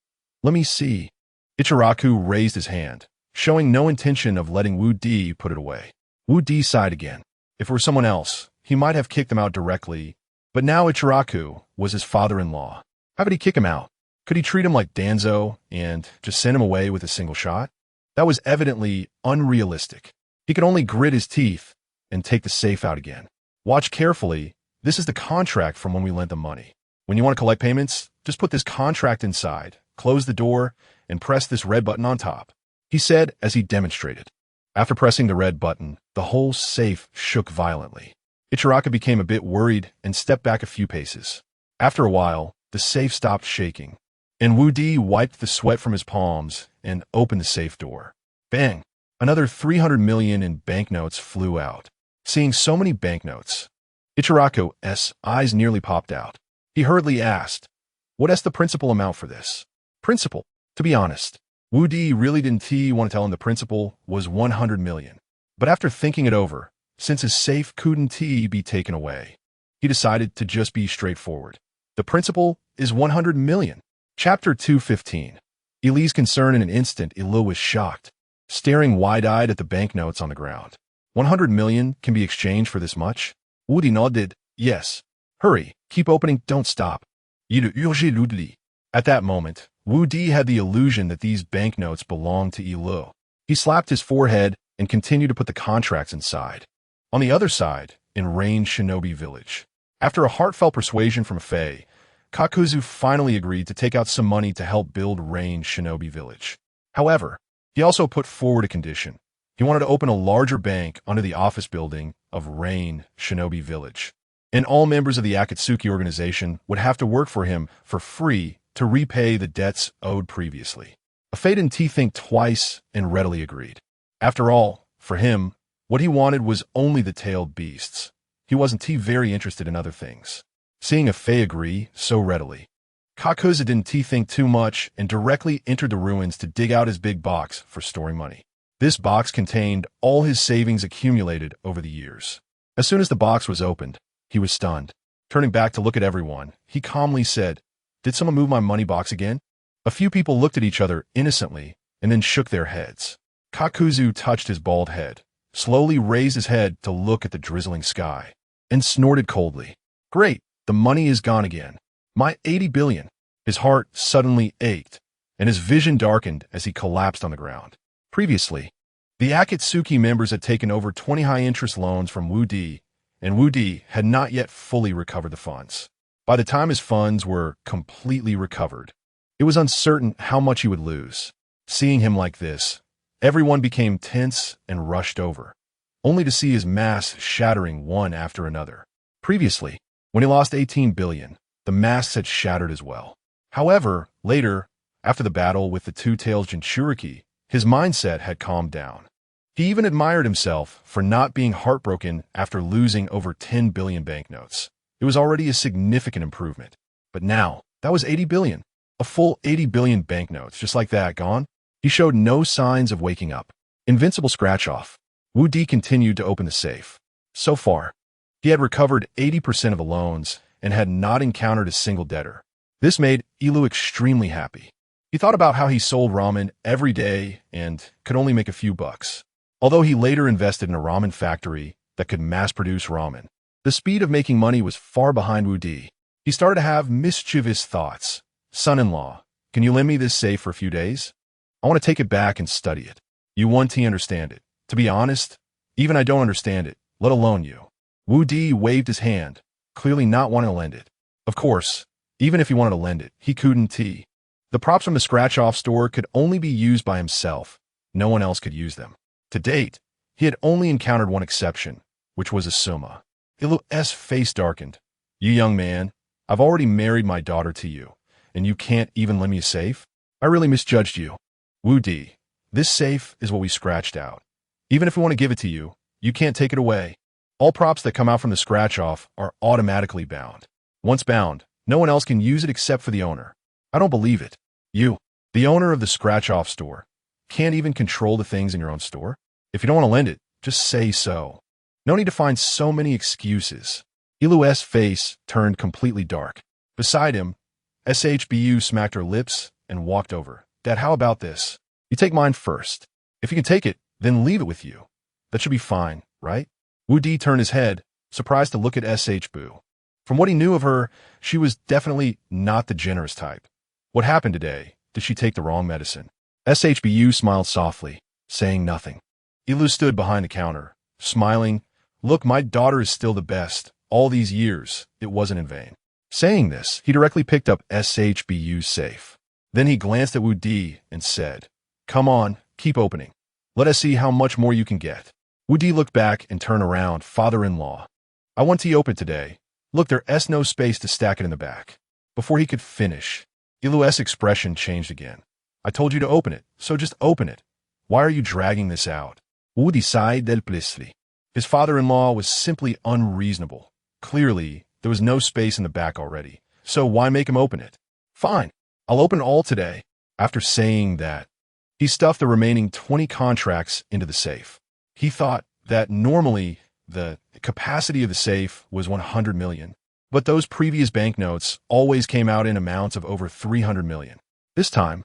"Let me see." Ichiraku raised his hand, showing no intention of letting Wu Di put it away. Wu Di sighed again. If it were someone else, he might have kicked him out directly, but now Ichiraku was his father-in-law. How could he kick him out? Could he treat him like Danzo and just send him away with a single shot? That was evidently unrealistic. He could only grit his teeth and take the safe out again. "Watch carefully. This is the contract from when we lent them money. When you want to collect payments, just put this contract inside, close the door, and press this red button on top," he said as he demonstrated. After pressing the red button, the whole safe shook violently. Ichiraku became a bit worried and stepped back a few paces. After a while, the safe stopped shaking, and Wu Di wiped the sweat from his palms and opened the safe door. Bang! Another 300 million in banknotes flew out. Seeing so many banknotes, Ichiraku's eyes nearly popped out. He hurriedly asked, "What's the principal amount for this?" "Principal?" To be honest, Wu Di really didn't want to tell him the principal was 100 million. But after thinking it over, since his safe couldn't be taken away, he decided to just be straightforward. The principal is 100 million. Chapter 215. Eli's concern in an instant. Eli was shocked, staring wide-eyed at the banknotes on the ground. 100 million can be exchanged for this much? Wu Di nodded, "Yes. Hurry, keep opening, don't stop." At that moment, Wu Di had the illusion that these banknotes belonged to Eli. He slapped his forehead and continued to put the contracts inside. On the other side, in Rain Shinobi Village, after a heartfelt persuasion from Faye, Kakuzu finally agreed to take out some money to help build Rain Shinobi Village. However, he also put forward a condition. He wanted to open a larger bank under the office building of Rain Shinobi Village, and all members of the Akatsuki organization would have to work for him for free to repay the debts owed previously. Faye didn't think twice and readily agreed. After all, for him, what he wanted was only the tailed beasts. He wasn't very interested in other things. Seeing Faye agree so readily, Kakuzu didn't think too much and directly entered the ruins to dig out his big box for storing money. This box contained all his savings accumulated over the years. As soon as the box was opened, he was stunned. Turning back to look at everyone, he calmly said, "Did someone move my money box again?" A few people looked at each other innocently and then shook their heads. Kakuzu touched his bald head, slowly raised his head to look at the drizzling sky, and snorted coldly. "Great, the money is gone again. My 80 billion. His heart suddenly ached, and his vision darkened as he collapsed on the ground. Previously, the Akatsuki members had taken over 20 high-interest loans from Wu Di, and Wu Di had not yet fully recovered the funds. By the time his funds were completely recovered, it was uncertain how much he would lose. Seeing him like this, everyone became tense and rushed over, only to see his mass shattering one after another. Previously, when he lost 18 billion, the masks had shattered as well. However, later, after the battle with the two-tailed Jinchuriki, his mindset had calmed down. He even admired himself for not being heartbroken after losing over 10 billion banknotes. It was already a significant improvement. But now, that was 80 billion. A full 80 billion banknotes, just like that, gone. He showed no signs of waking up. Invincible scratch-off. Wu Di continued to open the safe. So far, he had recovered 80% of the loans and had not encountered a single debtor. This made Ilu extremely happy. He thought about how he sold ramen every day and could only make a few bucks. Although he later invested in a ramen factory that could mass-produce ramen, the speed of making money was far behind Wu Di. He started to have mischievous thoughts. "Son-in-law, can you lend me this safe for a few days? I want to take it back and study it. You want to understand it. To be honest, even I don't understand it, let alone you." Wu Di waved his hand, clearly not wanting to lend it. Of course, even if he wanted to lend it, he couldn't. The props from the scratch-off store could only be used by himself. No one else could use them. To date, he had only encountered one exception, which was Asuma. Ilu's face darkened. "You young man, I've already married my daughter to you, and you can't even lend me a safe? I really misjudged you." "Wu Di, this safe is what we scratched out. Even if we want to give it to you, you can't take it away. All props that come out from the scratch-off are automatically bound. Once bound, no one else can use it except for the owner. I don't believe it. You, the owner of the scratch-off store, can't even control the things in your own store? If you don't want to lend it, just say so. No need to find so many excuses. Ilu's face turned completely dark. Beside him, SHBU smacked her lips and walked over. Dad, how about this? You take mine first. If you can take it, then leave it with you. That should be fine, right? Wu Di turned his head, surprised to look at SHBU. From what he knew of her, she was definitely not the generous type. What happened today? Did she take the wrong medicine? SHBU smiled softly, saying nothing. Ilu stood behind the counter, smiling. Look, my daughter is still the best. All these years, it wasn't in vain. Saying this, he directly picked up SHBU's safe. Then he glanced at Wu Di and said, Come on, keep opening. Let us see how much more you can get. Wu Di looked back and turned around. Father-in-law. I want to open today. Look, there's no space to stack it in the back. Before he could finish, Ilu's expression changed again. I told you to open it, so just open it. Why are you dragging this out? Wu Di sighed helplessly. His father-in-law was simply unreasonable. Clearly, there was no space in the back already, so why make him open it? Fine, I'll open all today. After saying that, he stuffed the remaining 20 contracts into the safe. He thought that normally the capacity of the safe was 100 million, but those previous banknotes always came out in amounts of over 300 million. This time,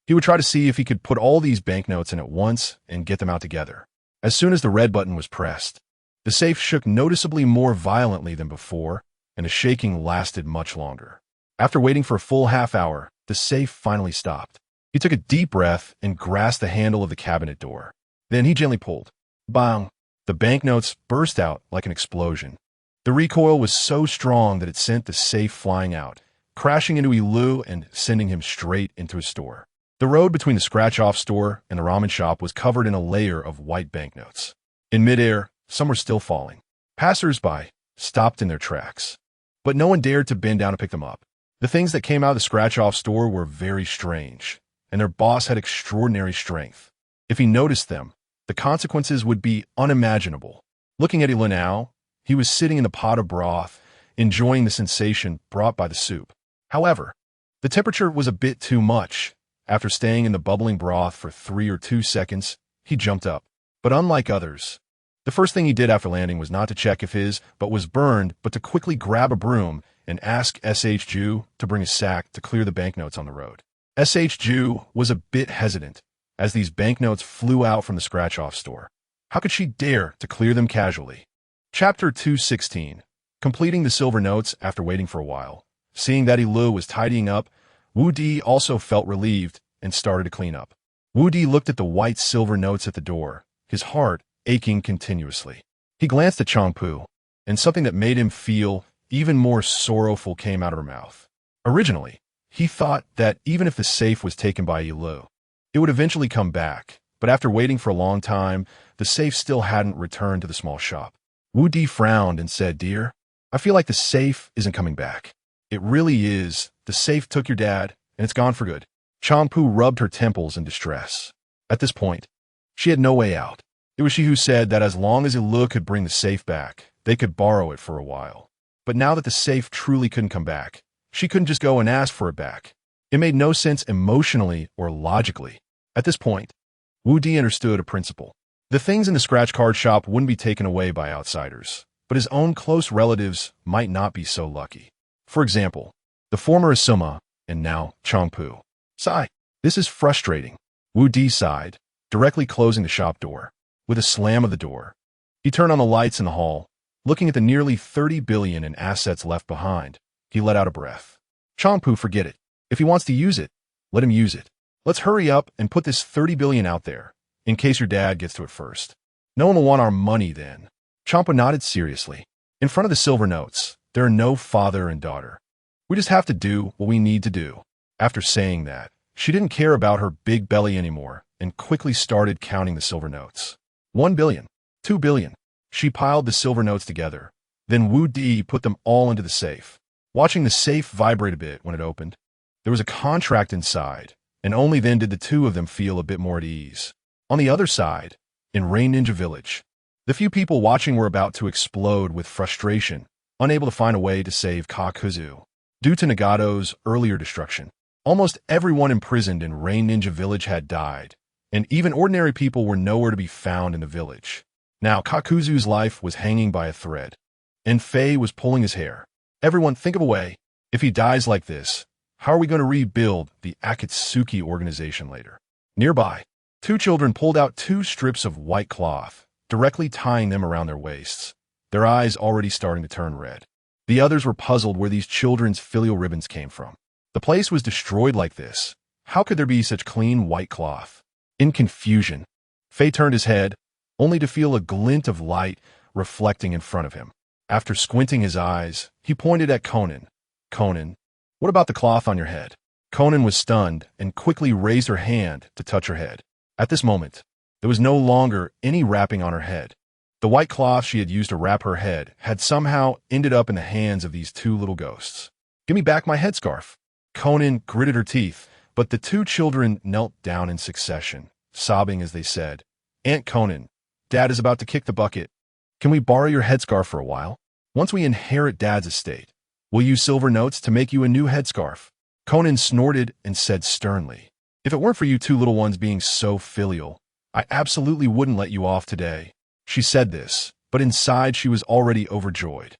he would try to see if he could put all these banknotes in at once and get them out together. As soon as the red button was pressed, the safe shook noticeably more violently than before, and the shaking lasted much longer. After waiting for a full half hour, the safe finally stopped. He took a deep breath and grasped the handle of the cabinet door. Then he gently pulled. Bang! The banknotes burst out like an explosion. The recoil was so strong that it sent the safe flying out, crashing into Ilu and sending him straight into his store. The road between the scratch-off store and the ramen shop was covered in a layer of white banknotes. In midair, some were still falling. Passers-by stopped in their tracks, but no one dared to bend down to pick them up. The things that came out of the scratch-off store were very strange, and their boss had extraordinary strength. If he noticed them, the consequences would be unimaginable. Looking at Ilu now, he was sitting in the pot of broth, enjoying the sensation brought by the soup. However, the temperature was a bit too much. After staying in the bubbling broth for 3 or 2 seconds, he jumped up. But unlike others, the first thing he did after landing was not to check if his butt was burned, but to quickly grab a broom and ask SHBU to bring a sack to clear the banknotes on the road. SHBU was a bit hesitant, as these banknotes flew out from the scratch-off store. How could she dare to clear them casually? Chapter 216. Completing the silver notes after waiting for a while. Seeing that Ilu was tidying up, Wu Di also felt relieved and started to clean up. Wu Di looked at the white silver notes at the door, his heart aching continuously. He glanced at Changpu, and something that made him feel even more sorrowful came out of her mouth. Originally, he thought that even if the safe was taken by Ilu, it would eventually come back, but after waiting for a long time, the safe still hadn't returned to the small shop. Wu Di frowned and said, Dear, I feel like the safe isn't coming back. It really is. The safe took your dad, and it's gone for good. Changpu rubbed her temples in distress. At this point, she had no way out. It was she who said that as long as Ilu could bring the safe back, they could borrow it for a while. But now that the safe truly couldn't come back, she couldn't just go and ask for it back. It made no sense emotionally or logically. At this point, Wu Di understood a principle. The things in the scratch card shop wouldn't be taken away by outsiders, but his own close relatives might not be so lucky. For example, the former Asuma, and now Changpu. Sigh. This is frustrating. Wu Di sighed, directly closing the shop door. With a slam of the door, he turned on the lights in the hall. Looking at the nearly 30 billion in assets left behind, he let out a breath. Changpu, forget it. If he wants to use it, let him use it. Let's hurry up and put this 30 billion out there, in case your dad gets to it first. No one will want our money then. Changpu nodded seriously. In front of the silver notes, there are no father and daughter. We just have to do what we need to do. After saying that, she didn't care about her big belly anymore and quickly started counting the silver notes. 1 billion, 2 billion. She piled the silver notes together. Then Wu Di put them all into the safe. Watching the safe vibrate a bit when it opened, there was a contract inside, and only then did the two of them feel a bit more at ease. On the other side, in Rain Ninja Village, the few people watching were about to explode with frustration. unable to find a way to save Kakuzu. Due to Nagato's earlier destruction, almost everyone imprisoned in Rain Ninja Village had died, and even ordinary people were nowhere to be found in the village. Now Kakuzu's life was hanging by a thread, and Faye was pulling his hair. Everyone, think of a way. If he dies like this, how are we going to rebuild the Akatsuki organization later? Nearby, two children pulled out 2 strips of white cloth, directly tying them around their waists, their eyes already starting to turn red. The others were puzzled where these children's filial ribbons came from. The place was destroyed like this. How could there be such clean white cloth? In confusion, Faye turned his head, only to feel a glint of light reflecting in front of him. After squinting his eyes, he pointed at Conan. Conan, what about the cloth on your head? Conan was stunned and quickly raised her hand to touch her head. At this moment, there was no longer any wrapping on her head. The white cloth she had used to wrap her head had somehow ended up in the hands of these 2 little ghosts. Give me back my headscarf. Conan gritted her teeth, but the 2 children knelt down in succession, sobbing as they said, Aunt Conan, Dad is about to kick the bucket. Can we borrow your headscarf for a while? Once we inherit Dad's estate, we'll use silver notes to make you a new headscarf. Conan snorted and said sternly, If it weren't for you 2 little ones being so filial, I absolutely wouldn't let you off today. She said this, but inside she was already overjoyed.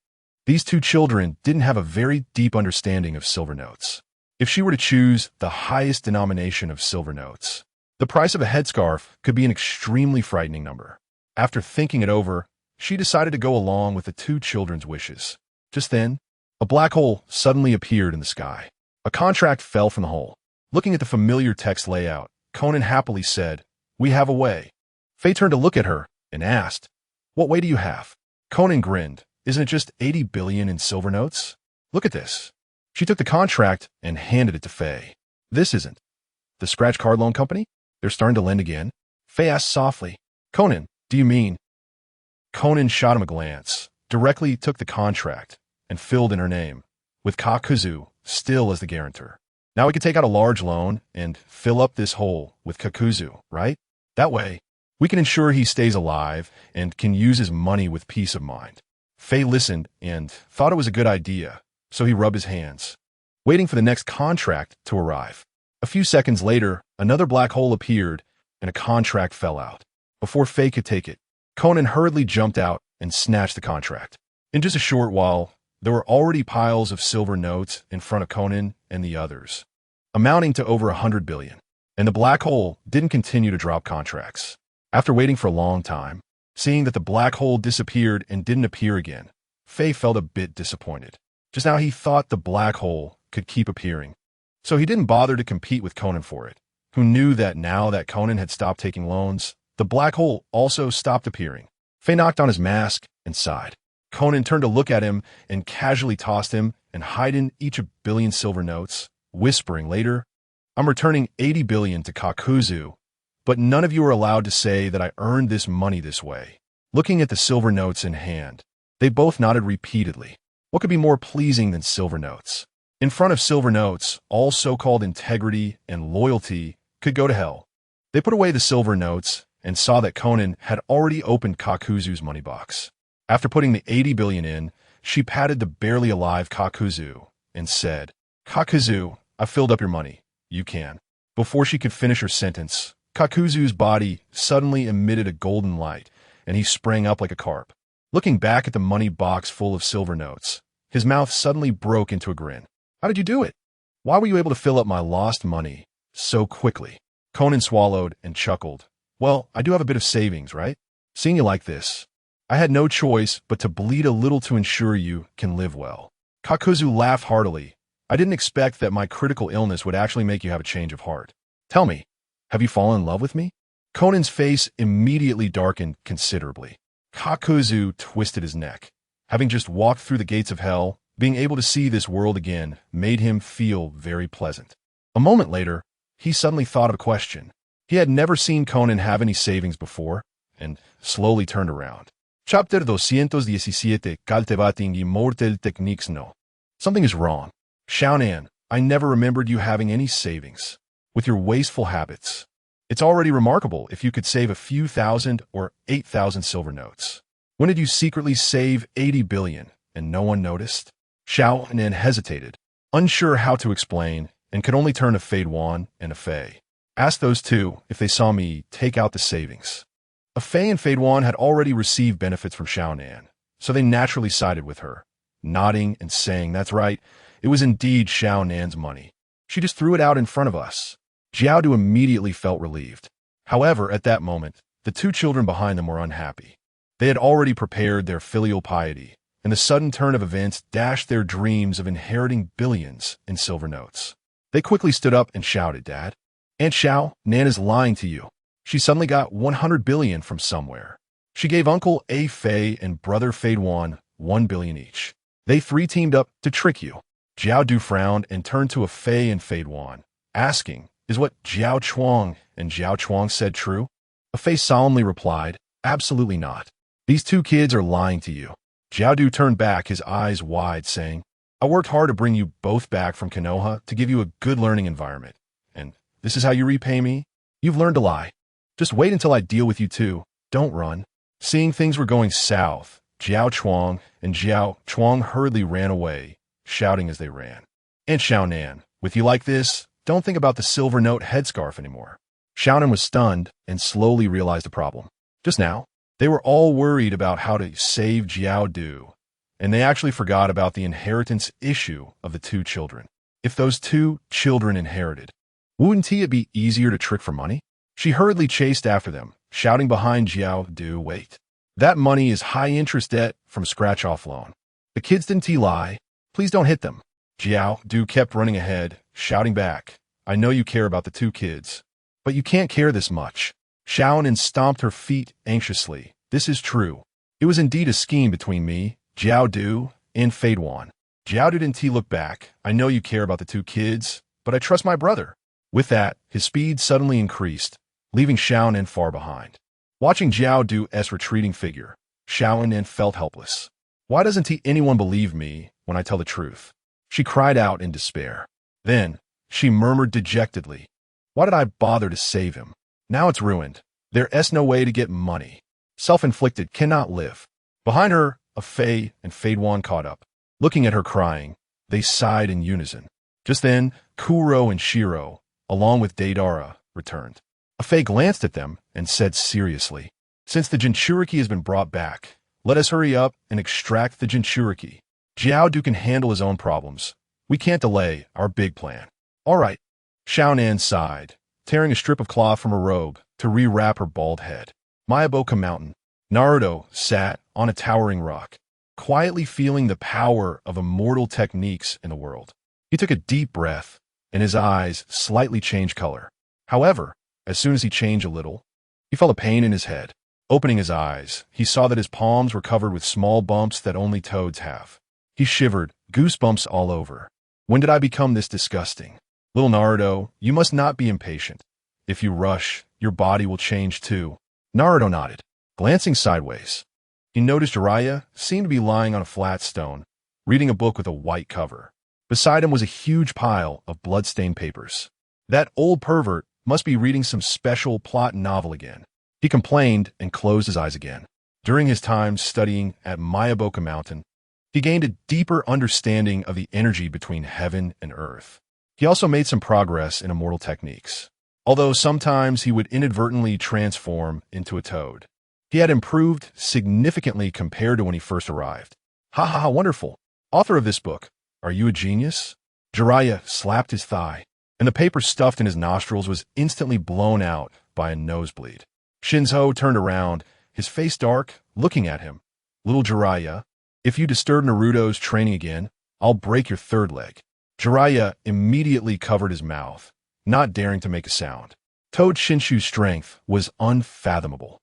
These 2 children didn't have a very deep understanding of silver notes. If she were to choose the highest denomination of silver notes, the price of a headscarf could be an extremely frightening number. After thinking it over, she decided to go along with the 2 children's wishes. Just then, a black hole suddenly appeared in the sky. A contract fell from the hole. Looking at the familiar text layout, Conan happily said, We have a way. Faye turned to look at her and asked, What way do you have? Conan grinned. Isn't it just 80 billion in silver notes? Look at this. She took the contract and handed it to Faye. This isn't the Scratch Card Loan Company? They're starting to lend again? Faye asked softly. Conan, do you mean? Conan shot him a glance, directly took the contract, and filled in her name, with Kakuzu still as the guarantor. Now we can take out a large loan and fill up this hole with Kakuzu, right? That way, we can ensure he stays alive and can use his money with peace of mind. Faye listened and thought it was a good idea, so he rubbed his hands, waiting for the next contract to arrive. A few seconds later, another black hole appeared and a contract fell out. Before Faye could take it, Conan hurriedly jumped out and snatched the contract. In just a short while, there were already piles of silver notes in front of Conan and the others, amounting to over 100 billion. And the black hole didn't continue to drop contracts. After waiting for a long time, seeing that the black hole disappeared and didn't appear again, Faye felt a bit disappointed. Just now he thought the black hole could keep appearing, so he didn't bother to compete with Conan for it, who knew that now that Conan had stopped taking loans, the black hole also stopped appearing. Faye knocked on his mask and sighed. Conan turned to look at him and casually tossed him and hiding each a billion silver notes, whispering later, I'm returning 80 billion to Kakuzu, but none of you are allowed to say that I earned this money this way. Looking at the silver notes in hand, they both nodded repeatedly. What could be more pleasing than silver notes? In front of silver notes, all so-called integrity and loyalty could go to hell. They put away the silver notes and saw that Conan had already opened Kakuzu's money box. After putting the 80 billion in, she patted the barely alive Kakuzu and said, Kakuzu, I filled up your money. You can. Before she could finish her sentence, Kakuzu's body suddenly emitted a golden light, and he sprang up like a carp. Looking back at the money box full of silver notes, his mouth suddenly broke into a grin. How did you do it? Why were you able to fill up my lost money so quickly? Conan swallowed and chuckled. Well, I do have a bit of savings, right? Seeing you like this, I had no choice but to bleed a little to ensure you can live well. Kakuzu laughed heartily. I didn't expect that my critical illness would actually make you have a change of heart. Tell me, have you fallen in love with me? Conan's face immediately darkened considerably. Kakuzu twisted his neck. Having just walked through the gates of hell, being able to see this world again made him feel very pleasant. A moment later, he suddenly thought of a question. He had never seen Conan have any savings before, and slowly turned around. Chapter 217 Cultivating Immortal Techniques No. Something is wrong. Xiaonan, I never remembered you having any savings. With your wasteful habits, it's already remarkable if you could save a few thousand or 8,000 silver notes. When did you secretly save 80 billion and no one noticed? Xiao Nan hesitated, unsure how to explain, and could only turn to Fade Wan and Fei. Ask those two if they saw me take out the savings. Fei and Fade Wan had already received benefits from Xiao Nan, so they naturally sided with her, nodding and saying, "That's right, it was indeed Xiao Nan's money. She just threw it out in front of us." Jiaodu immediately felt relieved. However, at that moment, the two children behind them were unhappy. They had already prepared their filial piety, and the sudden turn of events dashed their dreams of inheriting billions in silver notes. They quickly stood up and shouted, "Dad, Aunt Xiao Nan is lying to you. She suddenly got 100 billion from somewhere. She gave Uncle A Fei and Brother Fade Wan 1 billion each. They three teamed up to trick you." Jiaodu frowned and turned to Fei and Fade Wan, asking, "Is what Jiao Chuang and Jiao Chuang said true?" Fei solemnly replied, "Absolutely not. These two kids are lying to you." Jiaodu turned back, his eyes wide, saying, "I worked hard to bring you both back from Konoha to give you a good learning environment. And this is how you repay me? You've learned to lie. Just wait until I deal with you two. Don't run." Seeing things were going south, Jiao Chuang and Jiao Chuang hurriedly ran away, shouting as they ran, "Aunt Xiao Nan, with you like this, don't think about the silver note headscarf anymore." Xiao Nan was stunned and slowly realized the problem. Just now, they were all worried about how to save Jiaodu, and they actually forgot about the inheritance issue of the two children. If those two children inherited, wouldn't it be easier to trick for money? She hurriedly chased after them, shouting behind Jiaodu, "Wait. That money is high-interest debt from scratch-off loan. The kids didn't lie. Please don't hit them." Jiaodu kept running ahead, shouting back, "I know you care about the two kids, but you can't care this much." Xiao Nan stomped her feet anxiously. "This is true. It was indeed a scheme between me, Jiaodu, and Fade Wan." Jiaodu didn't look back. "I know you care about the two kids, but I trust my brother." With that, his speed suddenly increased, leaving Xiao Nan far behind. Watching Jiaodu's retreating figure, Xiao Nan felt helpless. Why doesn't anyone believe me when I tell the truth? She cried out in despair. Then, she murmured dejectedly, "Why did I bother to save him? Now it's ruined. There's no way to get money. Self-inflicted cannot live." Behind her, Fei and Fade Wan caught up. Looking at her crying, they sighed in unison. Just then, Kuro and Shiro, along with Deidara, returned. Fei glanced at them and said seriously, "Since the Jinchuriki has been brought back, let us hurry up and extract the Jinchuriki. Jiaodu can handle his own problems. We can't delay our big plan." "All right." Xiao Nan sighed, tearing a strip of cloth from her robe to rewrap her bald head. Mayaboka Mountain. Naruto sat on a towering rock, quietly feeling the power of immortal techniques in the world. He took a deep breath, and his eyes slightly changed color. However, as soon as he changed a little, he felt a pain in his head. Opening his eyes, he saw that his palms were covered with small bumps that only toads have. He shivered, goosebumps all over. "When did I become this disgusting? Little Naruto, you must not be impatient. If you rush, your body will change too." Naruto nodded. Glancing sideways, he noticed Jiraiya seemed to be lying on a flat stone, reading a book with a white cover. Beside him was a huge pile of blood-stained papers. That old pervert must be reading some special plot novel again. He complained and closed his eyes again. During his time studying at Mayaboka Mountain, he gained a deeper understanding of the energy between heaven and earth. He also made some progress in immortal techniques, although sometimes he would inadvertently transform into a toad. He had improved significantly compared to when he first arrived. "Ha ha ha, wonderful. Author of this book, are you a genius?" Jiraiya slapped his thigh, and the paper stuffed in his nostrils was instantly blown out by a nosebleed. Shinzo turned around, his face dark, looking at him. "Little Jiraiya, if you disturb Naruto's training again, I'll break your third leg." Jiraiya immediately covered his mouth, not daring to make a sound. Toad Shinshu's strength was unfathomable,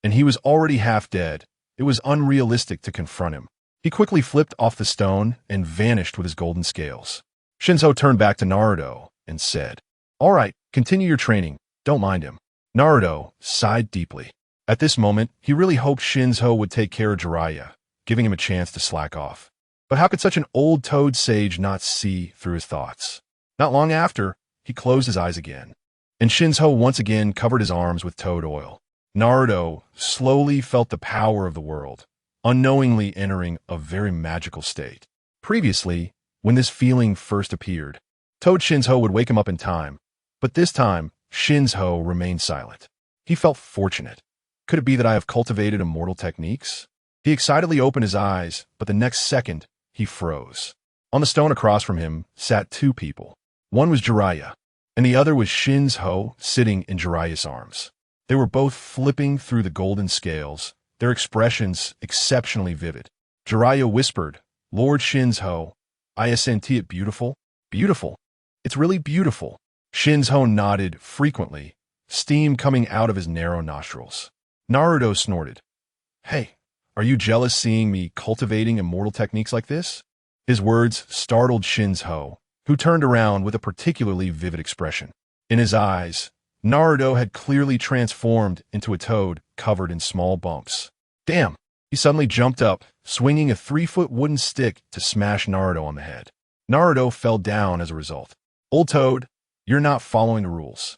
and he was already half dead. It was unrealistic to confront him. He quickly flipped off the stone and vanished with his golden scales. Shinzo turned back to Naruto and said, "All right, continue your training. Don't mind him." Naruto sighed deeply. At this moment, he really hoped Shinzo would take care of Jiraiya, giving him a chance to slack off. But how could such an old toad sage not see through his thoughts? Not long after, he closed his eyes again, and Shinzo once again covered his arms with toad oil. Naruto slowly felt the power of the world, unknowingly entering a very magical state. Previously, when this feeling first appeared, Toad Shinzo would wake him up in time, but this time, Shinzo remained silent. He felt fortunate. Could it be that I have cultivated immortal techniques? He excitedly opened his eyes, but the next second, he froze. On the stone across from him sat two people. One was Jiraiya, and the other was Shinzo sitting in Jiraiya's arms. They were both flipping through the golden scales, their expressions exceptionally vivid. Jiraiya whispered, "Lord Shinzo, isn't it beautiful?" "Beautiful. It's really beautiful." Shinzo nodded frequently, steam coming out of his narrow nostrils. Naruto snorted. "Hey, are you jealous seeing me cultivating immortal techniques like this?" His words startled Shinzo, who turned around with a particularly vivid expression. In his eyes, Naruto had clearly transformed into a toad covered in small bumps. Damn! He suddenly jumped up, swinging a 3-foot wooden stick to smash Naruto on the head. Naruto fell down as a result. "Old Toad, you're not following the rules."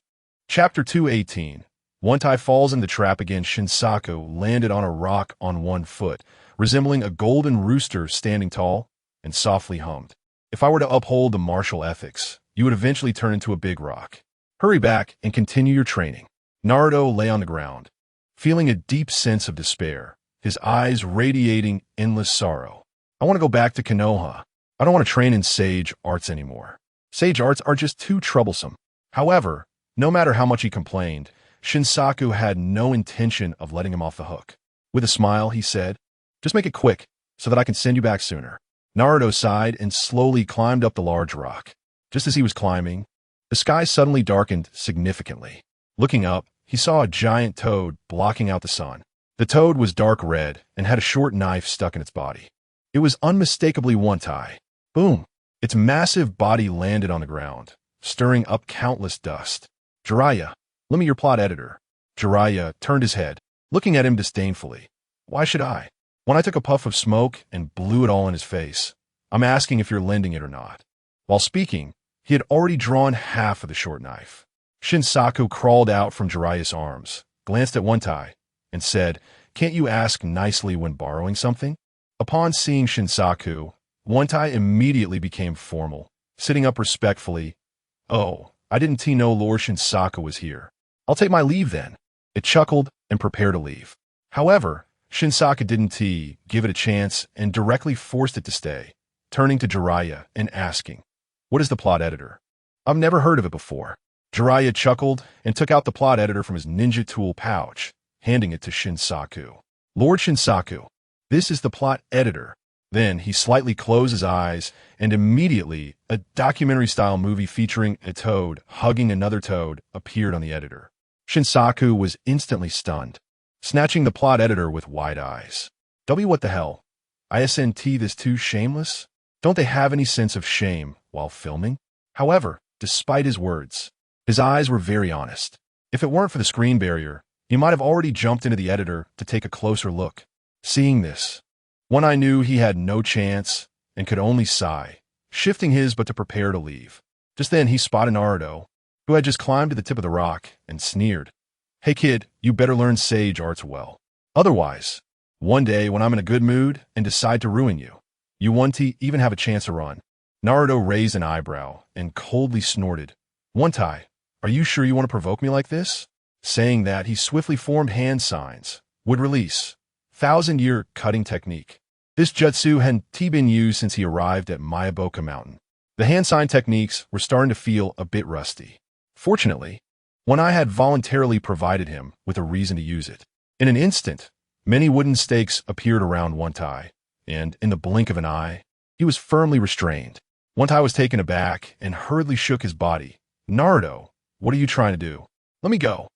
Chapter 218. One Tai falls in the trap again. Shinsaku landed on a rock on one foot, resembling a golden rooster standing tall, and softly hummed. "If I were to uphold the martial ethics, you would eventually turn into a big rock. Hurry back and continue your training." Naruto lay on the ground, feeling a deep sense of despair, his eyes radiating endless sorrow. "I want to go back to Konoha. I don't want to train in sage arts anymore. Sage arts are just too troublesome." However, no matter how much he complained, Shinsaku had no intention of letting him off the hook. With a smile, he said, "Just make it quick, so that I can send you back sooner." Naruto sighed and slowly climbed up the large rock. Just as he was climbing, the sky suddenly darkened significantly. Looking up, he saw a giant toad blocking out the sun. The toad was dark red and had a short knife stuck in its body. It was unmistakably One Tai. Boom! Its massive body landed on the ground, stirring up countless dust. "Jiraiya, lend me your plot editor." Jiraiya turned his head, looking at him disdainfully. "Why should I? When I took a puff of smoke and blew it all in his face, I'm asking if you're lending it or not." While speaking, he had already drawn half of the short knife. Shinsaku crawled out from Jiraiya's arms, glanced at One Tai, and said, "Can't you ask nicely when borrowing something?" Upon seeing Shinsaku, One Tai immediately became formal, sitting up respectfully. "Oh, I didn't know Lord Shinsaku was here. I'll take my leave then." It chuckled and prepared to leave. However, Shinsaku didn't give it a chance and directly forced it to stay, turning to Jiraiya and asking, "What is the plot editor?" "I've never heard of it before." Jiraiya chuckled and took out the plot editor from his ninja tool pouch, handing it to Shinsaku. "Lord Shinsaku, this is the plot editor." Then he slightly closed his eyes, and immediately a documentary-style movie featuring a toad hugging another toad appeared on the editor. Shinsaku was instantly stunned, snatching the plot editor with wide eyes. What the hell? Isn't this too shameless? Don't they have any sense of shame while filming? However, despite his words, his eyes were very honest. If it weren't for the screen barrier, he might have already jumped into the editor to take a closer look. Seeing this, One Eye knew he had no chance and could only sigh, shifting his but to prepare to leave. Just then he spotted Naruto, who had just climbed to the tip of the rock, and sneered, "Hey kid, you better learn sage arts well. Otherwise, one day when I'm in a good mood and decide to ruin you, you won't even have a chance to run." Naruto raised an eyebrow and coldly snorted, "One Tai, are you sure you want to provoke me like this?" Saying that, he swiftly formed hand signs, would release, 1,000-year cutting technique. This jutsu hadn't been used since he arrived at Miyaboka Mountain. The hand sign techniques were starting to feel a bit rusty. Fortunately, One Eye had voluntarily provided him with a reason to use it. In an instant, many wooden stakes appeared around One Tai, and in the blink of an eye, he was firmly restrained. One Tai was taken aback and hurriedly shook his body. "Naruto, what are you trying to do? Let me go."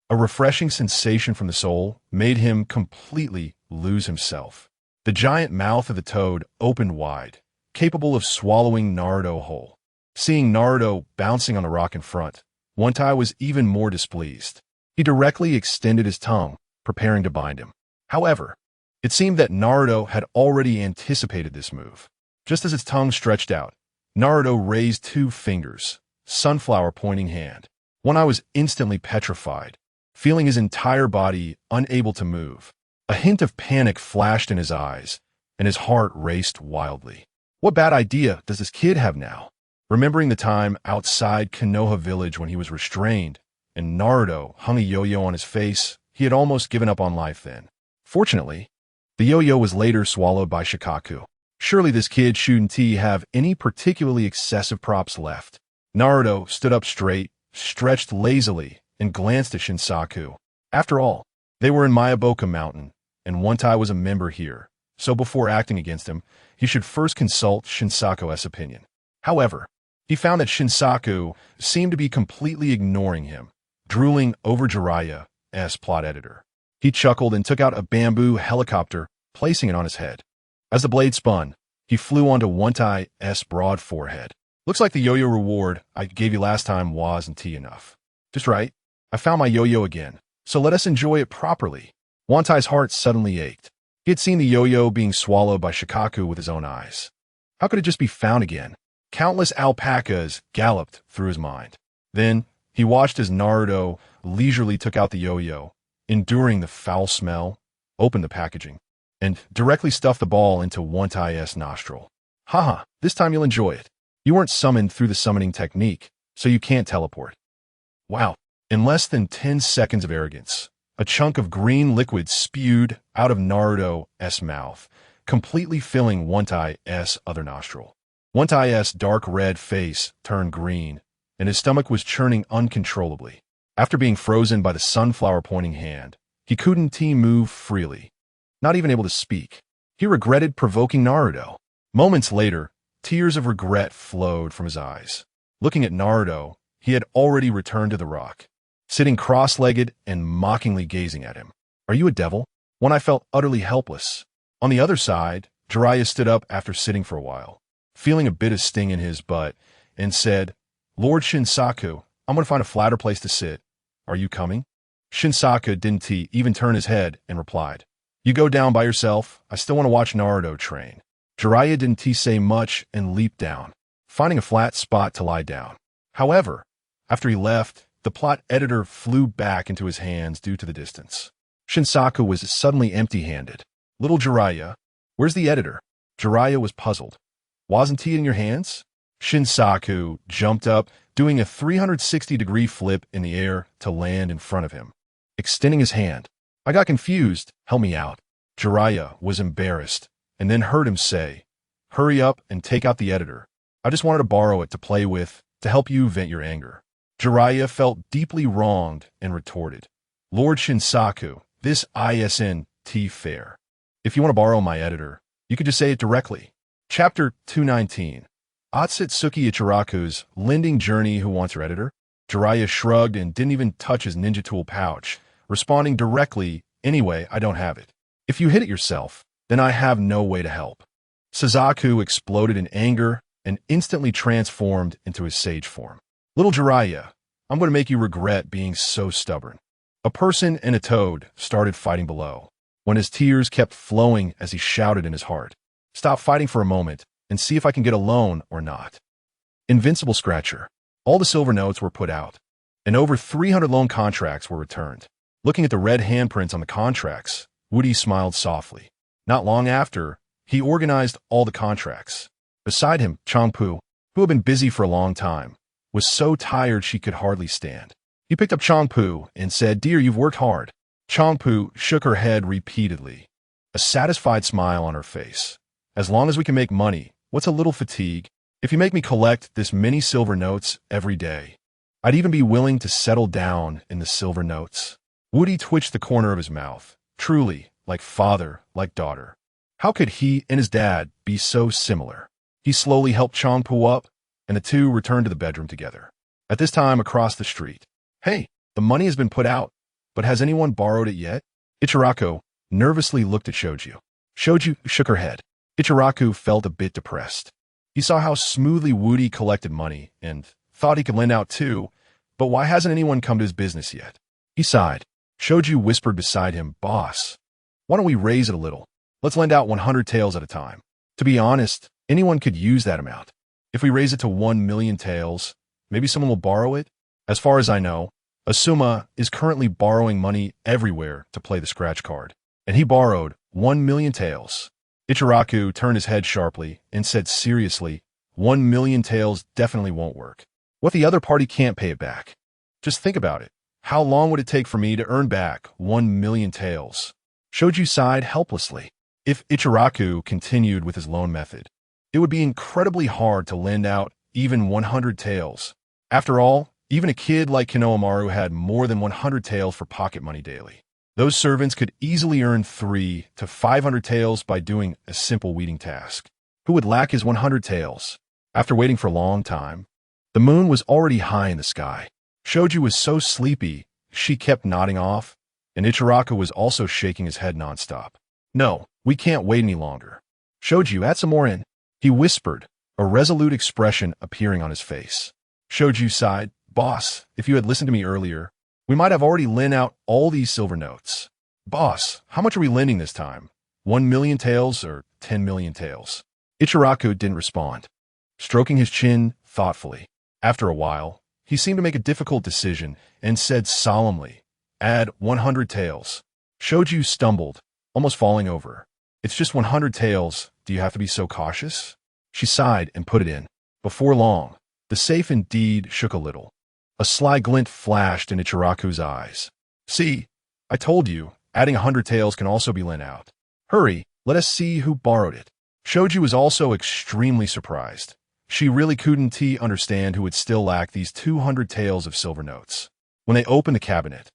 A refreshing sensation from the soul made him completely lose himself. The giant mouth of the toad opened wide, capable of swallowing Naruto whole. Seeing Naruto bouncing on the rock in front, One Tai was even more displeased. He directly extended his tongue, preparing to bind him. However, it seemed that Naruto had already anticipated this move. Just as its tongue stretched out, Naruto raised 2 fingers, sunflower pointing hand. One Eye was instantly petrified, feeling his entire body unable to move. A hint of panic flashed in his eyes, and his heart raced wildly. What bad idea does this kid have now? Remembering the time outside Konoha village when he was restrained, and Naruto hung a yo-yo on his face, he had almost given up on life then. Fortunately, the yo-yo was later swallowed by Shikaku. Surely this kid shouldn't have any particularly excessive props left. Naruto stood up straight, stretched lazily, and glanced at Shinsaku. After all, they were in Mayaboka Mountain, and One-Tai was a member here, so before acting against him, he should first consult Shinsaku's opinion. However, he found that Shinsaku seemed to be completely ignoring him, drooling over Jiraiya's plot editor. He chuckled and took out a bamboo helicopter, placing it on his head. As the blade spun, he flew onto One-Tai's broad forehead. Looks like the yo-yo reward I gave you last time wasn't enough. Just right. I found my yo-yo again, so let us enjoy it properly. One-Tai's heart suddenly ached. He had seen the yo-yo being swallowed by Shikaku with his own eyes. How could it just be found again? Countless alpacas galloped through his mind. Then, he watched as Naruto leisurely took out the yo-yo, enduring the foul smell, opened the packaging, and directly stuffed the ball into One-Tai's nostril. Haha, this time you'll enjoy it. You weren't summoned through the summoning technique, so you can't teleport. Wow. In less than 10 seconds of arrogance, a chunk of green liquid spewed out of Naruto's mouth, completely filling One-Tai's other nostril. One-Tai's dark red face turned green, and his stomach was churning uncontrollably. After being frozen by the sunflower-pointing hand, he couldn't move freely, not even able to speak. He regretted provoking Naruto. Moments later, tears of regret flowed from his eyes. Looking at Naruto, he had already returned to the rock, sitting cross-legged and mockingly gazing at him. Are you a devil? One-Tai felt utterly helpless. On the other side, Jiraiya stood up after sitting for a while, feeling a bit of sting in his butt, and said, Lord Shinsaku, I'm going to find a flatter place to sit. Are you coming? Shinsaku didn't even turn his head and replied, You go down by yourself. I still want to watch Naruto train. Jiraiya didn't say much and leaped down, finding a flat spot to lie down. However, after he left, the plot editor flew back into his hands due to the distance. Shinsaku was suddenly empty-handed. Little Jiraiya, where's the editor? Jiraiya was puzzled. Wasn't he in your hands? Shinsaku jumped up, doing a 360-degree flip in the air to land in front of him, extending his hand. I got confused. Help me out. Jiraiya was embarrassed, and then heard him say, Hurry up and take out the editor. I just wanted to borrow it to play with, to help you vent your anger. Jiraiya felt deeply wronged and retorted, Lord Shinsaku, this isn't fair. If you want to borrow my editor, you could just say it directly. Chapter 219. Otsutsuki Ichiraku's lending journey. Who wants your editor? Jiraiya shrugged and didn't even touch his ninja tool pouch, responding directly, Anyway, I don't have it. If you hit it yourself, then I have no way to help. Suzaku exploded in anger and instantly transformed into his sage form. Little Jiraiya, I'm going to make you regret being so stubborn. A person and a toad started fighting below, when his tears kept flowing as he shouted in his heart, Stop fighting for a moment and see if I can get a loan or not. Invincible Scratcher. All the silver notes were put out, and over 300 loan contracts were returned. Looking at the red handprints on the contracts, Woody smiled softly. Not long after, he organized all the contracts. Beside him, Changpu, who had been busy for a long time, was so tired she could hardly stand. He picked up Changpu and said, Dear, you've worked hard. Changpu shook her head repeatedly, a satisfied smile on her face. As long as we can make money, what's a little fatigue? If you make me collect this many silver notes every day, I'd even be willing to settle down in the silver notes. Woody twitched the corner of his mouth. Truly, like father, like daughter. How could he and his dad be so similar? He slowly helped Changpu up, and the two returned to the bedroom together. At this time, across the street. Hey, the money has been put out, but has anyone borrowed it yet? Ichiraku nervously looked at Shoju. Shoju shook her head. Ichiraku felt a bit depressed. He saw how smoothly Woody collected money and thought he could lend out too, but why hasn't anyone come to his business yet? He sighed. Shoju whispered beside him, Boss, why don't we raise it a little? Let's lend out 100 taels at a time. To be honest, anyone could use that amount. If we raise it to 1 million taels, maybe someone will borrow it? As far as I know, Asuma is currently borrowing money everywhere to play the scratch card. and he borrowed 1,000,000 taels. Ichiraku turned his head sharply and said seriously, 1,000,000 taels definitely won't work. What if the other party can't pay it back? Just think about it. How long would it take for me to earn back 1,000,000 taels? Shoju sighed helplessly. If Ichiraku continued with his loan method, it would be incredibly hard to lend out even 100 taels. After all, even a kid like Kinoamaru had more than 100 taels for pocket money daily. Those servants could easily earn 300 to 500 taels by doing a simple weeding task. Who would lack his 100 taels? After waiting for a long time, the moon was already high in the sky. Shoju was so sleepy, she kept nodding off, and Ichiraku was also shaking his head nonstop. No, we can't wait any longer. Shoju, add some more in, he whispered, a resolute expression appearing on his face. Shoju sighed, boss, if you had listened to me earlier, we might have already lent out all these silver notes. Boss, how much are we lending this time? 1,000,000 taels or 10,000,000 taels? Ichiraku didn't respond, stroking his chin thoughtfully. After a while, he seemed to make a difficult decision and said solemnly, add 100 taels. Shoju stumbled, almost falling over. It's just 100 taels, do you have to be so cautious? She sighed and put it in. Before long, the safe indeed shook a little. A sly glint flashed in Ichiraku's eyes. See, I told you, adding 100 taels can also be lent out. Hurry, let us see who borrowed it. Shoju was also extremely surprised. She really couldn't understand who would still lack these 200 taels of silver notes. When they opened the cabinet,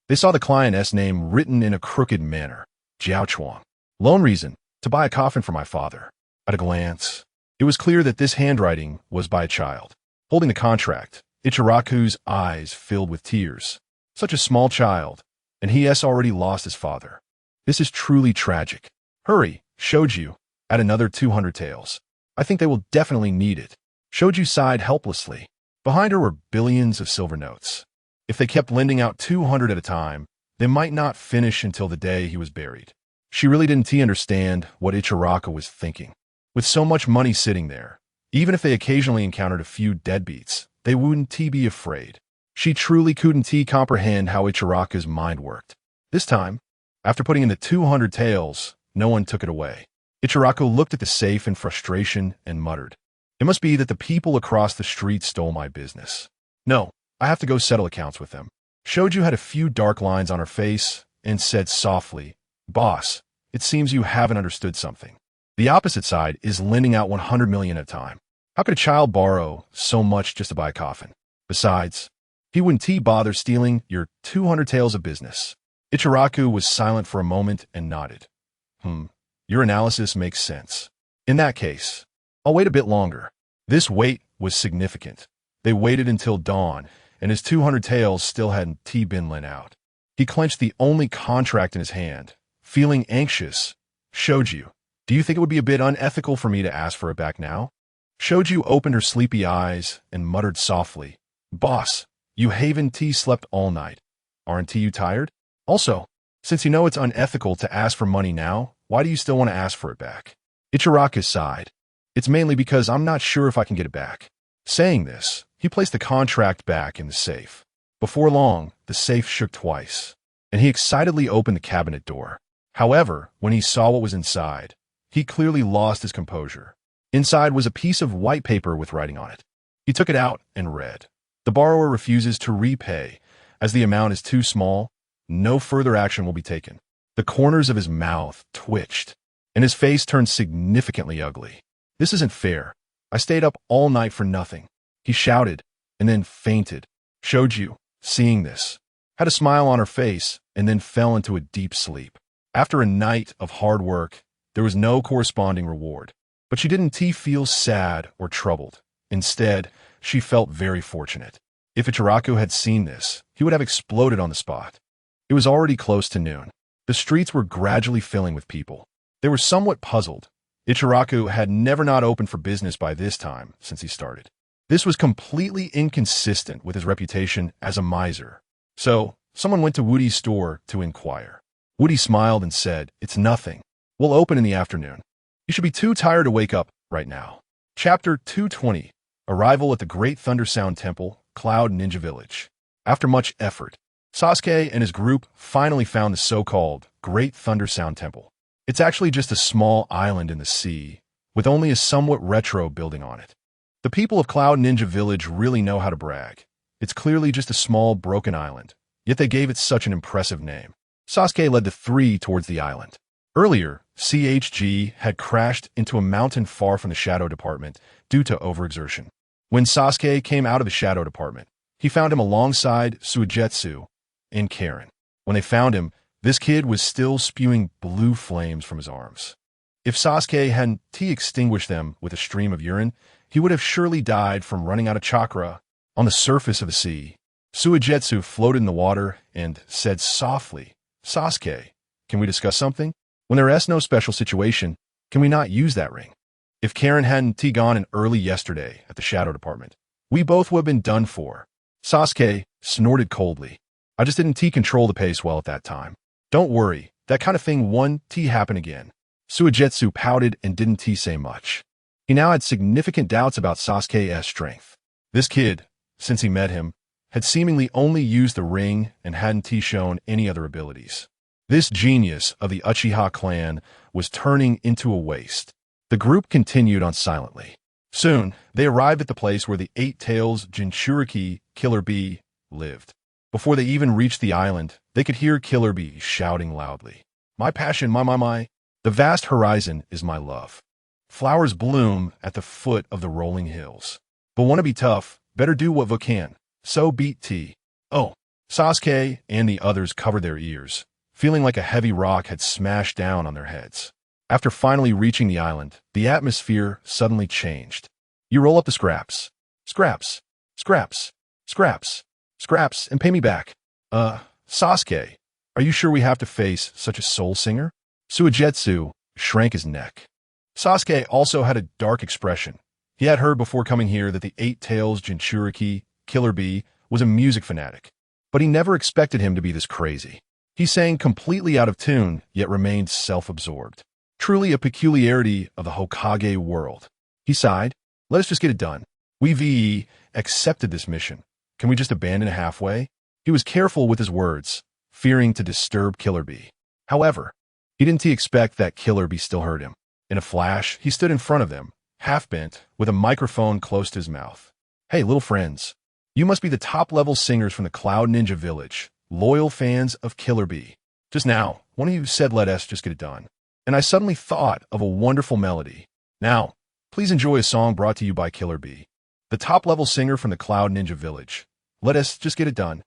they saw the client's name written in a crooked manner. Jiao Chuang. Loan reason, to buy a coffin for my father. At a glance, it was clear that this handwriting was by a child. Holding the contract, Ichiraku's eyes filled with tears. Such a small child, and he has already lost his father. This is truly tragic. Hurry, Shoju, add another 200 taels. I think they will definitely need it. Shoju sighed helplessly. Behind her were billions of silver notes. If they kept lending out 200 at a time, they might not finish until the day he was buried. She really didn't understand what Ichiraku was thinking. With so much money sitting there, even if they occasionally encountered a few deadbeats, they wouldn't be afraid. She truly couldn't comprehend how Ichiraku's mind worked. This time, after putting in the 200 taels, no one took it away. Ichiraku looked at the safe in frustration and muttered, it must be that the people across the street stole my business. No, I have to go settle accounts with them. Shoju had a few dark lines on her face and said softly, boss, it seems you haven't understood something. The opposite side is lending out 100 million at a time. How could a child borrow so much just to buy a coffin? Besides, he wouldn't bother stealing your 200 taels of business. Ichiraku was silent for a moment and nodded. Your analysis makes sense. In that case, I'll wait a bit longer. This wait was significant. They waited until dawn, and his 200 taels still hadn't been lent out. He clenched the only contract in his hand, feeling anxious. Shoju, do you think it would be a bit unethical for me to ask for it back now? Shoju opened her sleepy eyes and muttered softly, boss, you haven't slept all night. Aren't you tired? Also, since you know it's unethical to ask for money now, why do you still want to ask for it back? Ichiraku sighed. It's mainly because I'm not sure if I can get it back. Saying this, he placed the contract back in the safe. Before long, the safe shook twice, and he excitedly opened the cabinet door. However, when he saw what was inside, he clearly lost his composure. Inside was a piece of white paper with writing on it. He took it out and read. The borrower refuses to repay. As the amount is too small, no further action will be taken. The corners of his mouth twitched, and his face turned significantly ugly. This isn't fair. I stayed up all night for nothing. He shouted, and then fainted. Shoju, seeing this, had a smile on her face and then fell into a deep sleep. After a night of hard work, there was no corresponding reward. But she didn't feel sad or troubled. Instead, she felt very fortunate. If Ichiraku had seen this, he would have exploded on the spot. It was already close to noon. The streets were gradually filling with people. They were somewhat puzzled. Ichiraku had never not opened for business by this time since he started. This was completely inconsistent with his reputation as a miser. So, someone went to Woody's store to inquire. Woody smiled and said, it's nothing. We'll open in the afternoon. You should be too tired to wake up right now. Chapter 220. Arrival at the Great Thunder Sound Temple, Cloud Ninja Village. After much effort, Sasuke and his group finally found the so-called Great Thunder Sound Temple. It's actually just a small island in the sea, with only a somewhat retro building on it. The people of Cloud Ninja Village really know how to brag. It's clearly just a small, broken island, yet they gave it such an impressive name. Sasuke led the three towards the island. Earlier, CHG had crashed into a mountain far from the Shadow Department due to overexertion. When Sasuke came out of the Shadow Department, he found him alongside Suigetsu and Karen. When they found him, this kid was still spewing blue flames from his arms. If Sasuke hadn't extinguished them with a stream of urine, he would have surely died from running out of chakra. On the surface of the sea, Suigetsu floated in the water and said softly, "Sasuke, can we discuss something? When there is no special situation, can we not use that ring?" If Karen hadn't gone in early yesterday at the Shadow Department, we both would have been done for. Sasuke snorted coldly. I just didn't control the pace well at that time. Don't worry, that kind of thing won't happen again. Suigetsu pouted and didn't say much. He now had significant doubts about Sasuke's strength. This kid, since he met him, had seemingly only used the ring and hadn't shown any other abilities. This genius of the Uchiha clan was turning into a waste. The group continued on silently. Soon, they arrived at the place where the Eight-Tails Jinchuriki Killer Bee lived. Before they even reached the island, they could hear Killer Bee shouting loudly, "My passion, my. The vast horizon is my love. Flowers bloom at the foot of the rolling hills. But want to be tough, better do what we can. So beat T." Oh, Sasuke and the others covered their ears, feeling like a heavy rock had smashed down on their heads. After finally reaching the island, the atmosphere suddenly changed. You roll up the scraps. Scraps. Scraps. Scraps. Scraps, and pay me back. Sasuke, are you sure we have to face such a soul singer? Suigetsu shrank his neck. Sasuke also had a dark expression. He had heard before coming here that the Eight-Tails Jinchuriki Killer Bee was a music fanatic, but he never expected him to be this crazy. He sang completely out of tune, yet remained self-absorbed. Truly a peculiarity of the Hokage world. He sighed. Let us just get it done. We accepted this mission. Can we just abandon it halfway? He was careful with his words, fearing to disturb Killer Bee. However, he didn't expect that Killer Bee still heard him. In a flash, he stood in front of them, half-bent, with a microphone close to his mouth. Hey, little friends. You must be the top-level singers from the Cloud Ninja Village, loyal fans of Killer Bee. Just now, one of you said let us just get it done. And I suddenly thought of a wonderful melody. Now, please enjoy a song brought to you by Killer Bee, the top-level singer from the Cloud Ninja Village. Let us just get it done.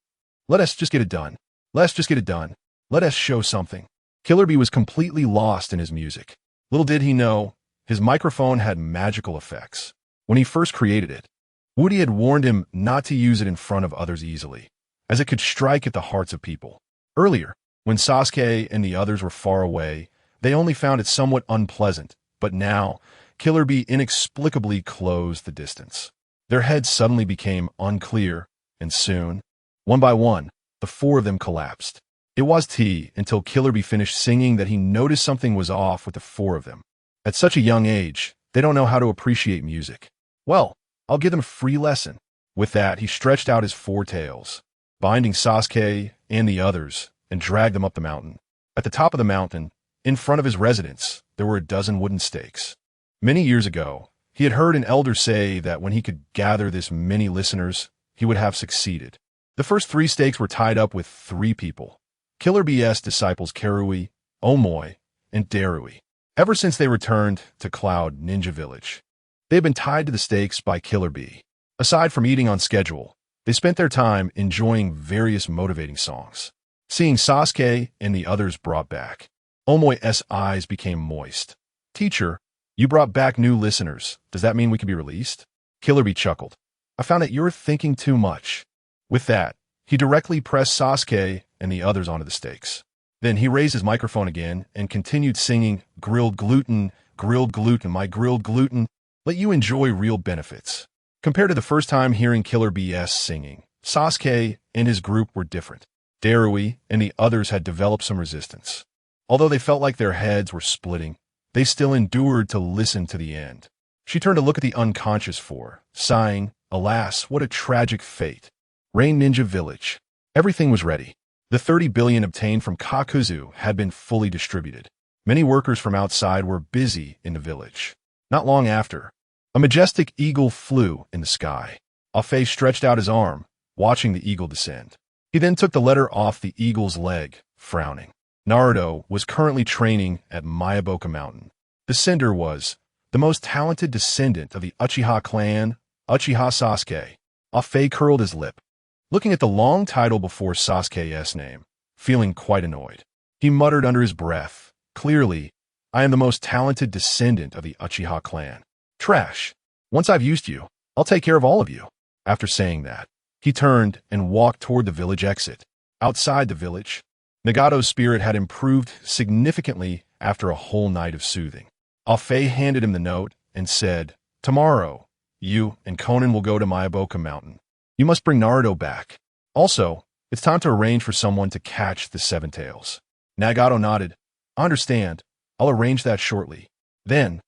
Let us just get it done. Let's just get it done. Let us show something. Killer Bee was completely lost in his music. Little did he know, his microphone had magical effects. When he first created it, Woody had warned him not to use it in front of others easily, as it could strike at the hearts of people. Earlier, when Sasuke and the others were far away, they only found it somewhat unpleasant, but now, Killer Bee inexplicably closed the distance. Their heads suddenly became unclear, and soon, one by one, the four of them collapsed. It was until Killer Bee finished singing that he noticed something was off with the four of them. At such a young age, they don't know how to appreciate music. Well, I'll give them a free lesson. With that, he stretched out his four tails, binding Sasuke and the others, and dragged them up the mountain. At the top of the mountain, in front of his residence, there were a dozen wooden stakes. Many years ago, he had heard an elder say that when he could gather this many listeners, he would have succeeded. The first three stakes were tied up with three people: Killer Bee's disciples Karui, Omoi, and Darui. Ever since they returned to Cloud Ninja Village, they had been tied to the stakes by Killer Bee. Aside from eating on schedule, they spent their time enjoying various motivating songs. Seeing Sasuke and the others brought back, Omoi's eyes became moist. "Teacher, you brought back new listeners. Does that mean we can be released?" Killer Bee chuckled. "I found that you're thinking too much." With that, he directly pressed Sasuke and the others onto the stakes. Then he raised his microphone again and continued singing, grilled gluten, my grilled gluten, let you enjoy real benefits." Compared to the first time hearing Killer Bee's singing, Sasuke and his group were different. Darui and the others had developed some resistance. Although they felt like their heads were splitting, they still endured to listen to the end. She turned to look at the unconscious four, sighing, "Alas, what a tragic fate. Rain Ninja Village." Everything was ready. The 30 billion obtained from Kakuzu had been fully distributed. Many workers from outside were busy in the village. Not long after, a majestic eagle flew in the sky. Afe stretched out his arm, watching the eagle descend. He then took the letter off the eagle's leg, frowning. Naruto was currently training at Miyaboka Mountain. The sender was the most talented descendant of the Uchiha clan, Uchiha Sasuke. Afe curled his lip, looking at the long title before Sasuke's name, feeling quite annoyed. He muttered under his breath, "Clearly, I am the most talented descendant of the Uchiha clan. Trash. Once I've used you, I'll take care of all of you." After saying that, he turned and walked toward the village exit. Outside the village, Nagato's spirit had improved significantly after a whole night of soothing. Afe handed him the note and said, "Tomorrow, you and Conan will go to Miyaboka Mountain. You must bring Naruto back. Also, it's time to arrange for someone to catch the Seven Tails." Nagato nodded. "I understand. I'll arrange that shortly." Then,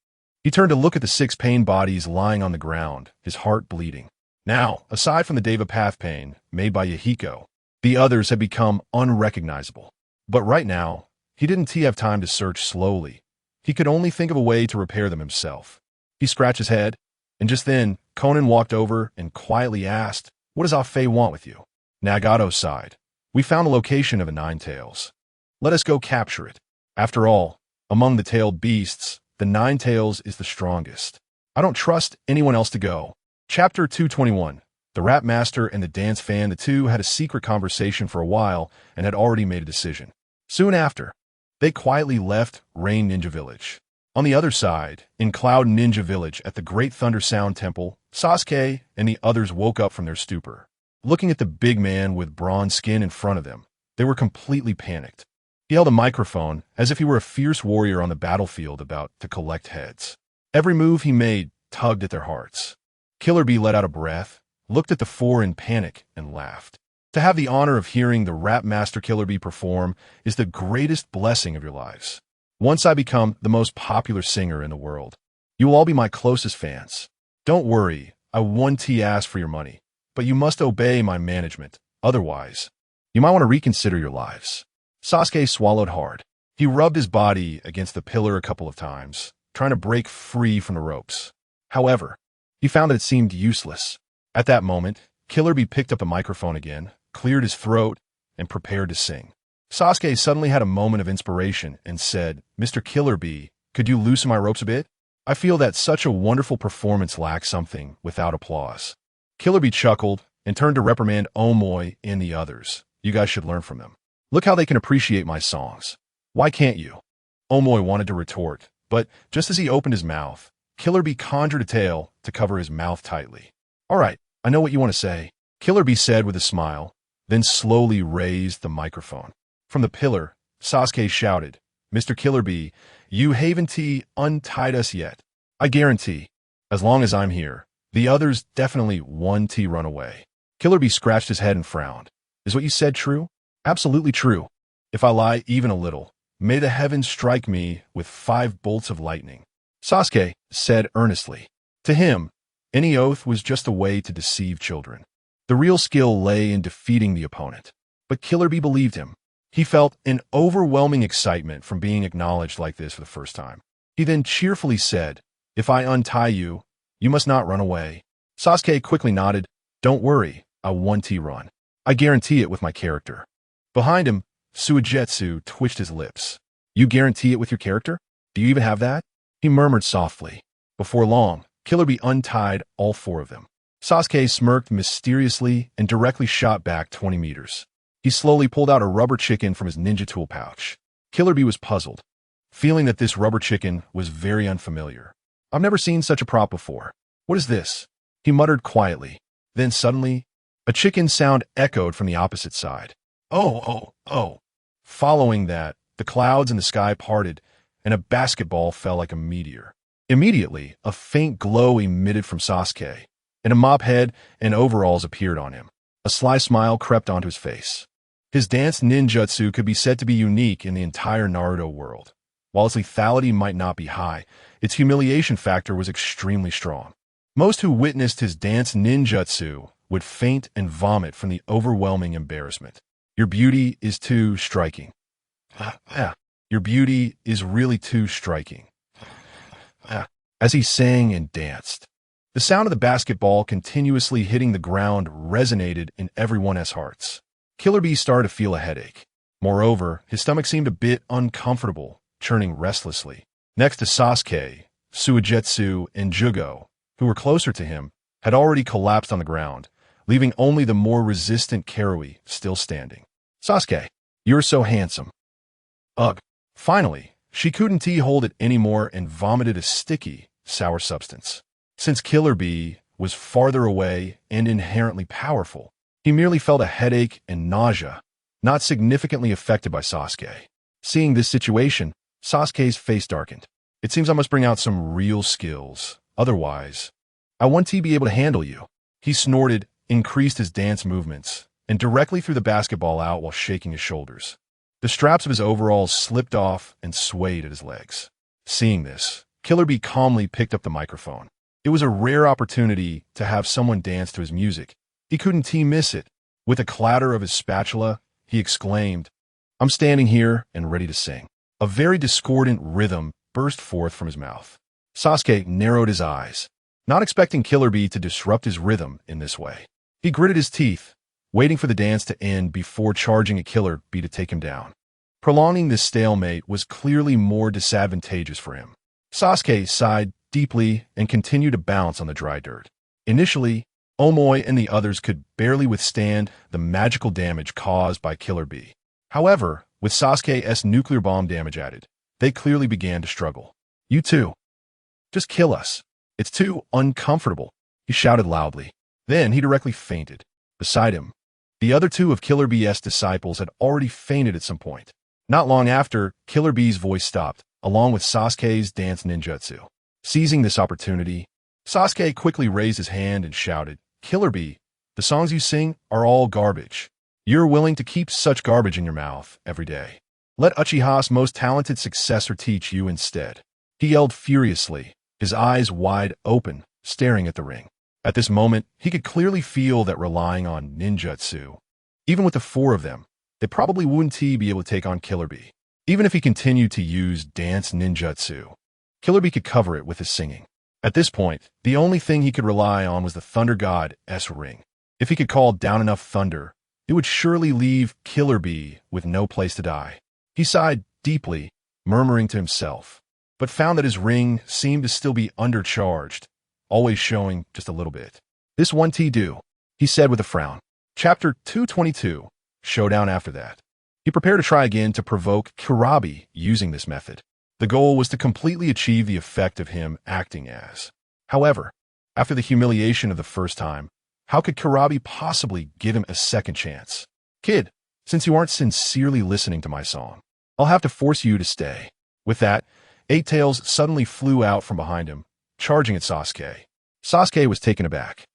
he turned to look at the 6 pain bodies lying on the ground, his heart bleeding. Now, aside from the Deva Path pain made by Yahiko, the others had become unrecognizable. But right now, he didn't have time to search slowly. He could only think of a way to repair them himself. He scratched his head, and just then, Conan walked over and quietly asked, "What does Afe want with you?" Nagato sighed. "We found the location of a Nine Tails. Let us go capture it. After all, among the tailed beasts, the Nine Tails is the strongest. I don't trust anyone else to go." Chapter 221. The rap master and the dance fan. The two had a secret conversation for a while and had already made a decision. Soon after, they quietly left Rain Ninja Village. On the other side, in Cloud Ninja Village at the Great Thunder Sound Temple, Sasuke and the others woke up from their stupor. Looking at the big man with bronze skin in front of them, they were completely panicked. He held a microphone as if he were a fierce warrior on the battlefield about to collect heads. Every move he made tugged at their hearts. Killer Bee let out a breath, looked at the four in panic, and laughed. To have the honor of hearing the rap master Killer Bee perform is the greatest blessing of your lives. Once I become the most popular singer in the world, you will all be my closest fans. Don't worry, I won't ask for your money, but you must obey my management. Otherwise, you might want to reconsider your lives." Sasuke swallowed hard. He rubbed his body against the pillar a couple of times, trying to break free from the ropes. However, he found that it seemed useless. At that moment, Killer Bee picked up the microphone again, cleared his throat, and prepared to sing. Sasuke suddenly had a moment of inspiration and said, "Mr. Killer Bee, could you loosen my ropes a bit? I feel that such a wonderful performance lacks something without applause." Killer Bee chuckled and turned to reprimand Omoy and the others. "You guys should learn from them. Look how they can appreciate my songs. Why can't you?" Omoy wanted to retort, but just as he opened his mouth, Killer Bee conjured a tail to cover his mouth tightly. "All right, I know what you want to say," Killer Bee said with a smile, then slowly raised the microphone. From the pillar, Sasuke shouted, "Mr. Killer Bee, you haven't untied us yet. I guarantee, as long as I'm here, the others definitely won't run away." Killer Bee scratched his head and frowned. "Is what you said true?" "Absolutely true. If I lie even a little, may the heavens strike me with 5 bolts of lightning," Sasuke said earnestly. To him, any oath was just a way to deceive children. The real skill lay in defeating the opponent. But Killer Bee believed him. He felt an overwhelming excitement from being acknowledged like this for the first time. He then cheerfully said, "If I untie you, you must not run away." Sasuke quickly nodded. "Don't worry, I won't run. I guarantee it with my character." Behind him, Suigetsu twitched his lips. "You guarantee it with your character? Do you even have that?" He murmured softly. Before long, Killer Bee untied all 4 of them. Sasuke smirked mysteriously and directly shot back 20 meters. He slowly pulled out a rubber chicken from his ninja tool pouch. Killer Bee was puzzled, feeling that this rubber chicken was very unfamiliar. "I've never seen such a prop before. What is this?" he muttered quietly. Then suddenly, a chicken sound echoed from the opposite side. "Oh, oh, oh." Following that, the clouds in the sky parted, and a basketball fell like a meteor. Immediately, a faint glow emitted from Sasuke, and a mop head and overalls appeared on him. A sly smile crept onto his face. His dance ninjutsu could be said to be unique in the entire Naruto world. While its lethality might not be high, its humiliation factor was extremely strong. Most who witnessed his dance ninjutsu would faint and vomit from the overwhelming embarrassment. Your beauty is too striking. Your beauty is really too striking. As he sang and danced, the sound of the basketball continuously hitting the ground resonated in everyone's hearts. Killer Bee started to feel a headache. Moreover, his stomach seemed a bit uncomfortable, churning restlessly. Next to Sasuke, Suigetsu, and Jugo, who were closer to him, had already collapsed on the ground, leaving only the more resistant Karui still standing. Sasuke, you're so handsome. Ugh. Finally, she couldn't hold it anymore and vomited a sticky, sour substance. Since Killer Bee was farther away and inherently powerful, he merely felt a headache and nausea, not significantly affected by Sasuke. Seeing this situation, Sasuke's face darkened. It seems I must bring out some real skills. Otherwise, I want to be able to handle you. He snorted, increased his dance movements, and directly threw the basketball out while shaking his shoulders. The straps of his overalls slipped off and swayed at his legs. Seeing this, Killer Bee calmly picked up the microphone. It was a rare opportunity to have someone dance to his music. He couldn't miss it. With a clatter of his spatula, he exclaimed, "I'm standing here and ready to sing." A very discordant rhythm burst forth from his mouth. Sasuke narrowed his eyes, not expecting Killer Bee to disrupt his rhythm in this way. He gritted his teeth, waiting for the dance to end before charging at Killer Bee to take him down. Prolonging this stalemate was clearly more disadvantageous for him. Sasuke sighed deeply and continued to bounce on the dry dirt. Initially, Omoy and the others could barely withstand the magical damage caused by Killer Bee. However, with Sasuke's nuclear bomb damage added, they clearly began to struggle. "You two, just kill us. It's too uncomfortable," he shouted loudly. Then he directly fainted. Beside him, the other two of Killer Bee's disciples had already fainted at some point. Not long after, Killer Bee's voice stopped, along with Sasuke's dance ninjutsu. Seizing this opportunity, Sasuke quickly raised his hand and shouted, "Killer Bee, the songs you sing are all garbage. You're willing to keep such garbage in your mouth every day. Let Uchiha's most talented successor teach you instead." He yelled furiously, his eyes wide open, staring at the ring. At this moment, he could clearly feel that relying on ninjutsu, even with the four of them, they probably wouldn't be able to take on Killer Bee. Even if he continued to use dance ninjutsu, Killer Bee could cover it with his singing. At this point, the only thing he could rely on was the Thunder God's ring. If he could call down enough thunder, it would surely leave Killer Bee with no place to die. He sighed deeply, murmuring to himself, but found that his ring seemed to still be undercharged, always showing just a little bit. "This one do," he said with a frown. Chapter 222, Showdown after that. He prepared to try again to provoke Kurabi using this method. The goal was to completely achieve the effect of him acting as. However, after the humiliation of the first time, how could Kurabi possibly give him a second chance? "Kid, since you aren't sincerely listening to my song, I'll have to force you to stay." With that, Eight Tails suddenly flew out from behind him, charging at Sasuke. Sasuke was taken aback.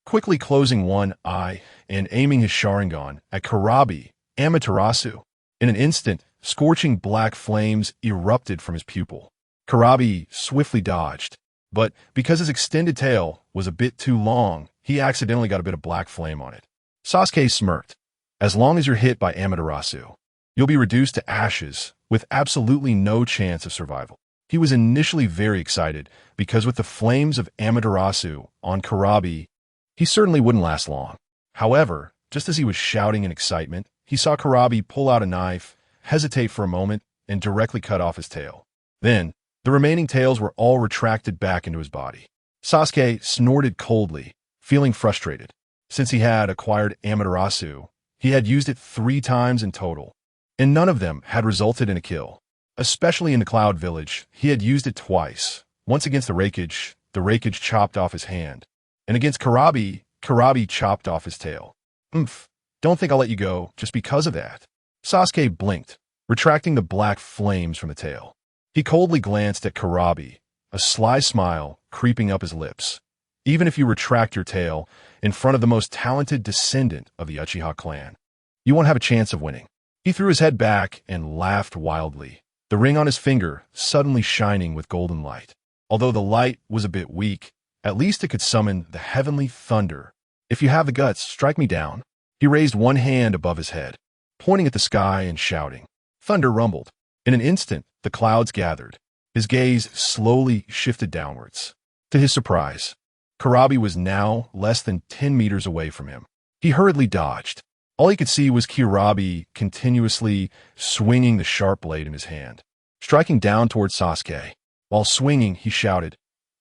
Quickly closing one eye and aiming his Sharingan at Kurabi Amaterasu. In an instant, scorching black flames erupted from his pupil. Kurabi swiftly dodged, but because his extended tail was a bit too long, he accidentally got a bit of black flame on it. Sasuke smirked. "As long as you're hit by Amaterasu, you'll be reduced to ashes with absolutely no chance of survival." He was initially very excited because with the flames of Amaterasu on Kurabi, he certainly wouldn't last long. However, just as he was shouting in excitement, he saw Kurabi pull out a knife, hesitate for a moment, and directly cut off his tail. Then, the remaining tails were all retracted back into his body. Sasuke snorted coldly, feeling frustrated. Since he had acquired Amaterasu, he had used it 3 times in total, and none of them had resulted in a kill. Especially in the Cloud Village, he had used it twice. Once against the Raikage chopped off his hand, and against Kurabi, Kurabi chopped off his tail. Don't think I'll let you go just because of that." Sasuke blinked, retracting the black flames from the tail. He coldly glanced at Kurabi, a sly smile creeping up his lips. "Even if you retract your tail in front of the most talented descendant of the Uchiha clan, you won't have a chance of winning." He threw his head back and laughed wildly, the ring on his finger suddenly shining with golden light. Although the light was a bit weak, at least it could summon the heavenly thunder If you have the guts, strike me down. He raised one hand above his head, pointing at the sky and shouting. Thunder rumbled. In an instant, the clouds gathered. His gaze slowly shifted downwards. To his surprise, Karabi was now less than 10 meters away from him. He hurriedly dodged. All he could see was Karabi continuously swinging the sharp blade in his hand, striking down towards Sasuke. While swinging, he shouted,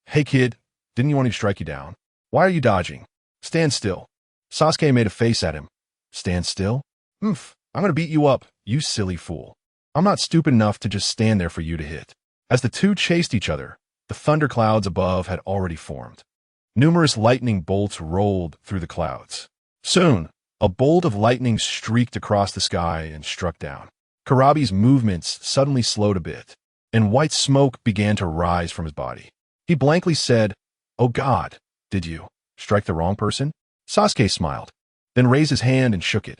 Hey kid, didn't you want me to strike you down? Why are you dodging? Stand still. Sasuke made a face at him. Stand still? I'm gonna beat you up, you silly fool. I'm not stupid enough to just stand there for you to hit. As the two chased each other, the thunderclouds above had already formed. Numerous lightning bolts rolled through the clouds. Soon, a bolt of lightning streaked across the sky and struck down. Karabi's movements suddenly slowed a bit, and white smoke began to rise from his body. He blankly said, Oh God, did you strike the wrong person? Sasuke smiled, then raised his hand and shook it.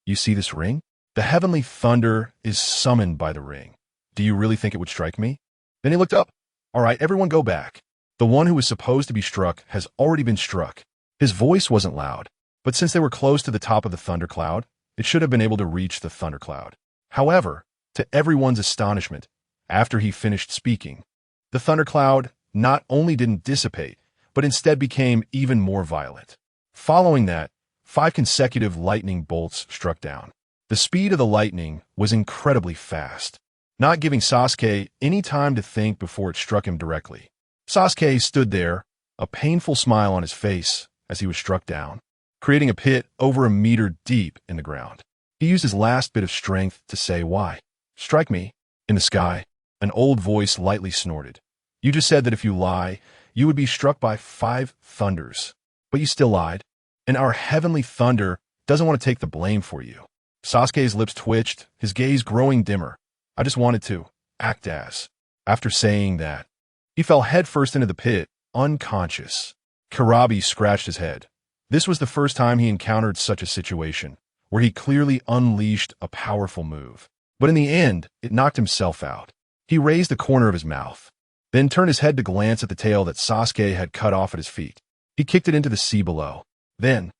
You see this ring? The heavenly thunder is summoned by the ring. Do you really think it would strike me? Then he looked up. All right, everyone go back. The one who was supposed to be struck has already been struck. His voice wasn't loud, but since they were close to the top of the thundercloud, it should have been able to reach the thundercloud. However, to everyone's astonishment, after he finished speaking, the thundercloud not only didn't dissipate, but instead became even more violent. Following that, 5 consecutive lightning bolts struck down. The speed of the lightning was incredibly fast, not giving Sasuke any time to think before it struck him directly. Sasuke stood there, a painful smile on his face as he was struck down, creating a pit over a meter deep in the ground. He used his last bit of strength to say, Why? Strike me. In the sky, an old voice lightly snorted. You just said that if you lie, you would be struck by 5 thunders. But you still lied, and our heavenly thunder doesn't want to take the blame for you. Sasuke's lips twitched, his gaze growing dimmer. I just wanted to act as. After saying that, he fell headfirst into the pit, unconscious. Karabi scratched his head. This was the first time he encountered such a situation, where he clearly unleashed a powerful move. But in the end, it knocked himself out. He raised the corner of his mouth, then turned his head to glance at the tail that Sasuke had cut off at his feet. He kicked it into the sea below. Then,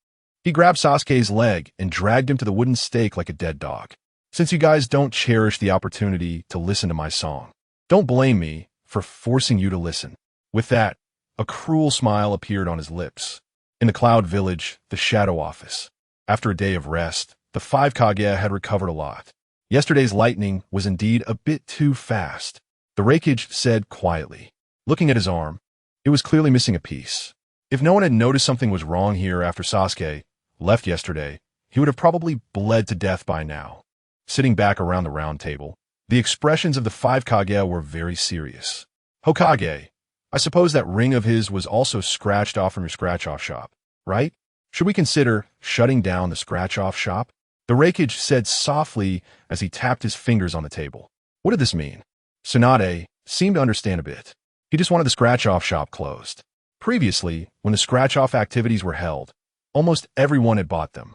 he grabbed Sasuke's leg and dragged him to the wooden stake like a dead dog. Since you guys don't cherish the opportunity to listen to my song, don't blame me for forcing you to listen. With that, a cruel smile appeared on his lips. In the Cloud Village, the Shadow Office. After a day of rest, the 5 Kage had recovered a lot. Yesterday's lightning was indeed a bit too fast. The Raikage said quietly. Looking at his arm, it was clearly missing a piece. If no one had noticed something was wrong here after Sasuke left yesterday, he would have probably bled to death by now. Sitting back around the round table, the expressions of the 5 Kage were very serious. Hokage, I suppose that ring of his was also scratched off from your scratch-off shop, right? Should we consider shutting down the scratch-off shop? The Raikage said softly as he tapped his fingers on the table. What did this mean? Tsunade seemed to understand a bit. He just wanted the scratch-off shop closed. Previously, when the scratch-off activities were held, almost everyone had bought them.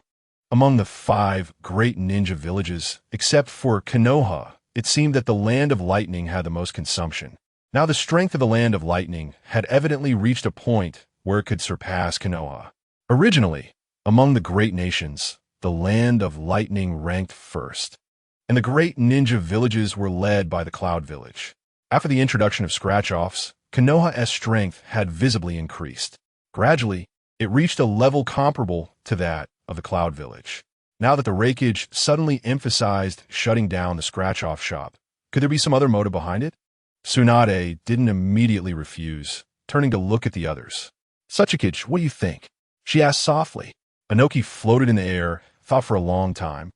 Among the 5 great ninja villages, except for Konoha, it seemed that the Land of Lightning had the most consumption. Now the strength of the Land of Lightning had evidently reached a point where it could surpass Konoha. Originally, among the great nations, the Land of Lightning ranked first, and the great ninja villages were led by the Cloud Village. After the introduction of scratch-offs, Konoha's strength had visibly increased. Gradually, it reached a level comparable to that of the Cloud Village. Now that the Raikage suddenly emphasized shutting down the scratch-off shop, could there be some other motive behind it? Tsunade didn't immediately refuse, turning to look at the others. Sachikage, what do you think? She asked softly. Inoki floated in the air, thought for a long time,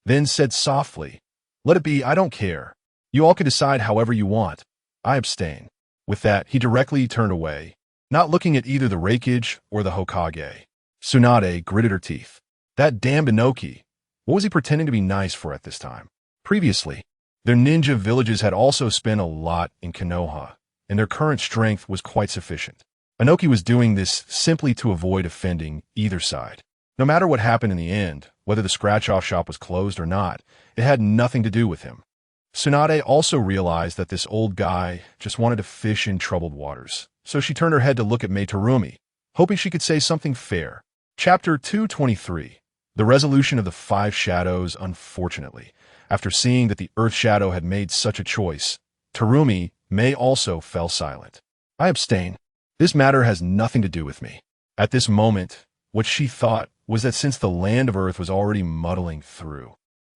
then said softly, Let it be, I don't care. You all can decide however you want. I abstain. With that, he directly turned away, not looking at either the Raikage or the Hokage. Tsunade gritted her teeth. That damned Inoki. What was he pretending to be nice for at this time? Previously, their ninja villages had also spent a lot in Konoha, and their current strength was quite sufficient. Inoki was doing this simply to avoid offending either side. No matter what happened in the end, whether the scratch-off shop was closed or not, it had nothing to do with him. Tsunade also realized that this old guy just wanted to fish in troubled waters, so she turned her head to look at Mei Terumi, hoping she could say something fair. Chapter 223. The Resolution of the Five Shadows. Unfortunately, after seeing that the Earth Shadow had made such a choice, Naruto.My also fell silent. I abstain. This matter has nothing to do with me. At this moment, what she thought was that since the land of Earth was already muddling through,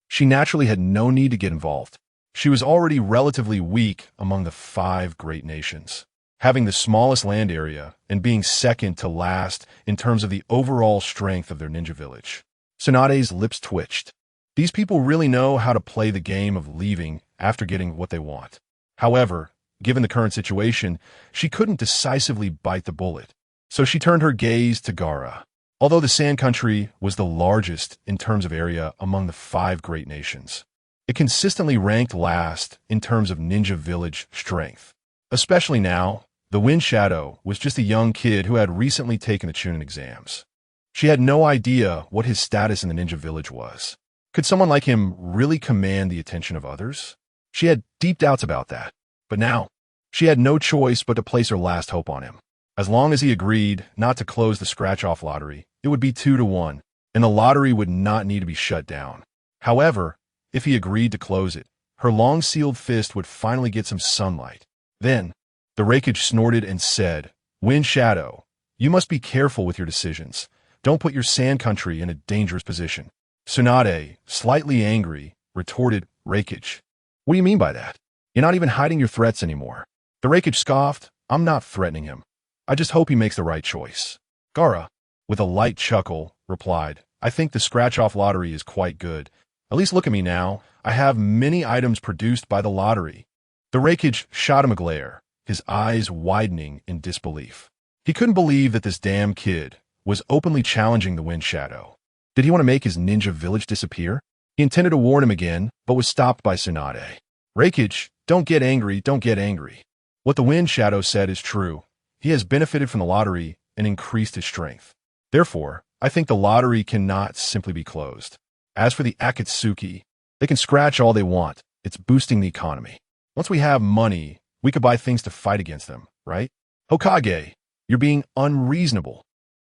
she naturally had no need to get involved. She was already relatively weak among the five great nations, having the smallest land area and being second to last in terms of the overall strength of their ninja village. Tsunade's lips twitched. These people really know how to play the game of leaving after getting what they want. However, given the current situation, she couldn't decisively bite the bullet, so she turned her gaze to Gaara. Although the Sand Country was the largest in terms of area among the five great nations, it consistently ranked last in terms of ninja village strength. Especially now, the Wind Shadow was just a young kid who had recently taken the Chunin exams. She had no idea what his status in the ninja village was. Could someone like him really command the attention of others? She had deep doubts about that. But now, she had no choice but to place her last hope on him. As long as he agreed not to close the scratch-off lottery, it would be 2-1, and the lottery would not need to be shut down. However, if he agreed to close it, her long-sealed fist would finally get some sunlight. Then, the Raikage snorted and said, "Wind Shadow, you must be careful with your decisions. Don't put your Sand Country in a dangerous position." Tsunade, slightly angry, retorted, "Raikage, what do you mean by that? You're not even hiding your threats anymore." The Raikage scoffed, "I'm not threatening him. I just hope he makes the right choice." Gaara, with a light chuckle, replied, "I think the scratch-off lottery is quite good. At least look at me now. I have many items produced by the lottery." The Raikage shot him a glare, his eyes widening in disbelief. He couldn't believe that this damn kid was openly challenging the Wind Shadow. Did he want to make his ninja village disappear? He intended to warn him again, but was stopped by Tsunade. "Raikage, don't get angry, don't get angry. What the Wind Shadow said is true. He has benefited from the lottery and increased his strength. Therefore, I think the lottery cannot simply be closed. As for the Akatsuki, they can scratch all they want. It's boosting the economy. Once we have money, we could buy things to fight against them, right? Hokage, you're being unreasonable."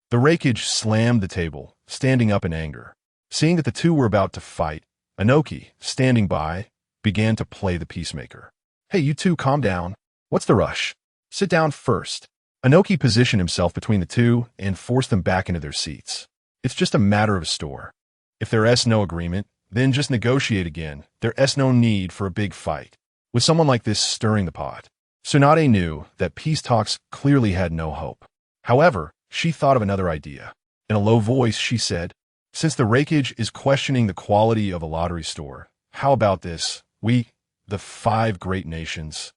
The Raikage slammed the table, standing up in anger. Seeing that the two were about to fight, Inoki, standing by, began to play the peacemaker. "Hey, you two, calm down. What's the rush? Sit down first." Inoki positioned himself between the two and forced them back into their seats. "It's just a matter of a store. If there's no agreement, then just negotiate again. There's no need for a big fight. With someone like this stirring the pot." Tsunade knew that peace talks clearly had no hope. However, she thought of another idea. In a low voice, she said, "Since the Raikage is questioning the quality of a lottery store, how about this? We, the five great nations,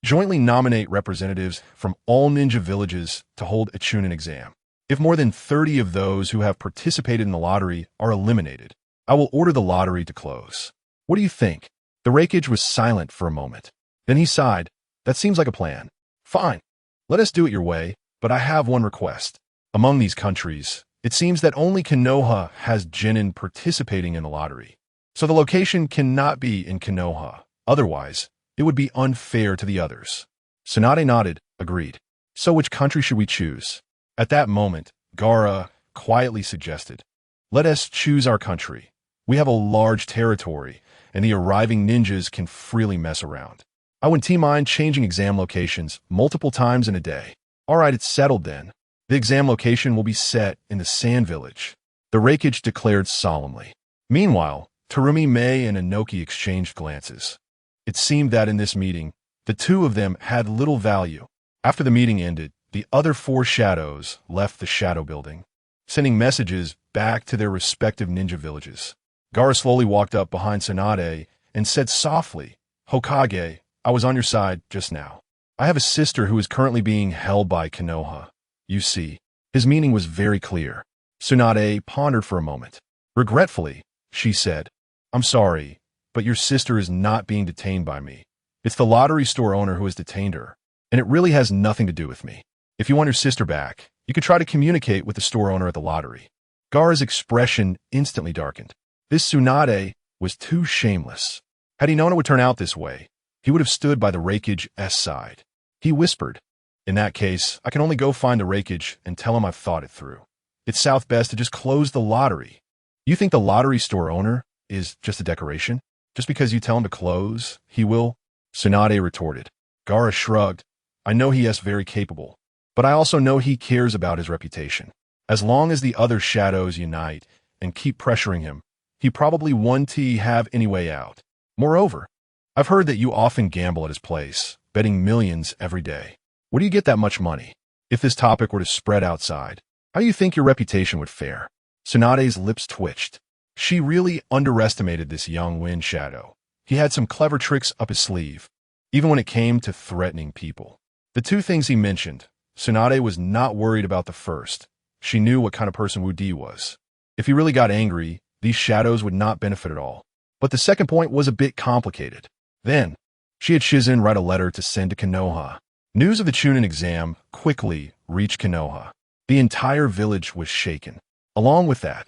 jointly nominate representatives from all ninja villages to hold a Chunin exam. If more than 30 of those who have participated in the lottery are eliminated, I will order the lottery to close. What do you think?" The Raikage was silent for a moment. Then he sighed. "That seems like a plan. Fine. Let us do it your way, but I have one request. Among these countries, it seems that only Konoha has genin participating in the lottery. So the location cannot be in Konoha. Otherwise, it would be unfair to the others." Tsunade nodded, agreed. "So which country should we choose?" At that moment, Gaara quietly suggested, "Let us choose our country. We have a large territory, and the arriving ninjas can freely mess around. I wouldn't mind changing exam locations multiple times in a day." "All right, it's settled then. The exam location will be set in the Sand Village," the Raikage declared solemnly. Meanwhile, Naruto.My and Inoki exchanged glances. It seemed that in this meeting, the two of them had little value. After the meeting ended, the other four shadows left the shadow building, sending messages back to their respective ninja villages. Gaara slowly walked up behind Tsunade and said softly, "Hokage, I was on your side just now. I have a sister who is currently being held by Konoha. You see." His meaning was very clear. Tsunade pondered for a moment. Regretfully, she said, "I'm sorry, but your sister is not being detained by me. It's the lottery store owner who has detained her, and it really has nothing to do with me. If you want your sister back, you could try to communicate with the store owner at the lottery." Gaara's expression instantly darkened. This Tsunade was too shameless. Had he known it would turn out this way, he would have stood by the Raikage's side. He whispered, "In that case, I can only go find the Raikage and tell him I've thought it through." It's South best to just close the lottery. You think the lottery store owner is just a decoration? Just because you tell him to close, he will? Tsunade retorted. Gaara shrugged. I know he is very capable, but I also know he cares about his reputation. As long as the other shadows unite and keep pressuring him, he probably won't have any way out. Moreover, I've heard that you often gamble at his place, betting millions every day. Where do you get that much money? If this topic were to spread outside, how do you think your reputation would fare? Tsunade's lips twitched. She really underestimated this young wind shadow. He had some clever tricks up his sleeve, even when it came to threatening people. The two things he mentioned, Tsunade was not worried about the first. She knew what kind of person Wu Di was. If he really got angry, these shadows would not benefit at all. But the second point was a bit complicated. Then, she had Shizen write a letter to send to Konoha. News of the Chunin exam quickly reached Konoha. The entire village was shaken. Along with that,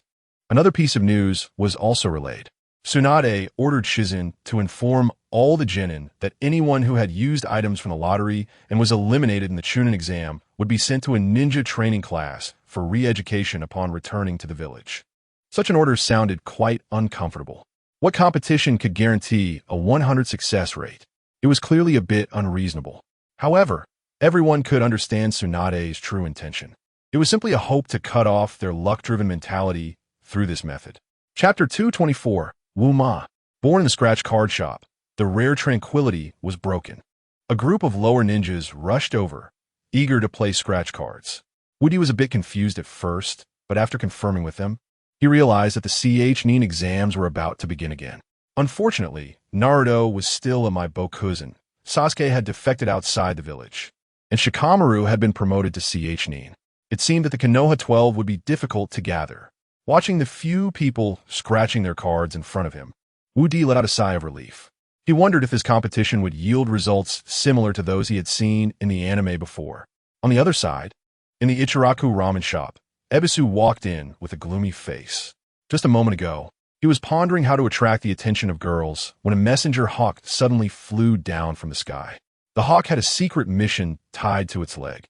another piece of news was also relayed. Tsunade ordered Shizen to inform all the genin that anyone who had used items from the lottery and was eliminated in the Chunin exam would be sent to a ninja training class for re-education upon returning to the village. Such an order sounded quite uncomfortable. What competition could guarantee a 100 success rate? It was clearly a bit unreasonable. However, everyone could understand Tsunade's true intention. It was simply a hope to cut off their luck-driven mentality through this method. Chapter 224, Wu-Ma. Born in the scratch card shop, the rare tranquility was broken. A group of lower ninjas rushed over, eager to play scratch cards. Wu Di was a bit confused at first, but after confirming with them, he realized that the Nin exams were about to begin again. Unfortunately, Naruto was still a My Bokuzen. Sasuke had defected outside the village, and Shikamaru had been promoted to Nin. It seemed that the Konoha 12 would be difficult to gather. Watching the few people scratching their cards in front of him, Wu Di let out a sigh of relief. He wondered if his competition would yield results similar to those he had seen in the anime before. On the other side, in the Ichiraku ramen shop, Ebisu walked in with a gloomy face. Just a moment ago, he was pondering how to attract the attention of girls when a messenger hawk suddenly flew down from the sky. The hawk had a secret mission tied to its leg,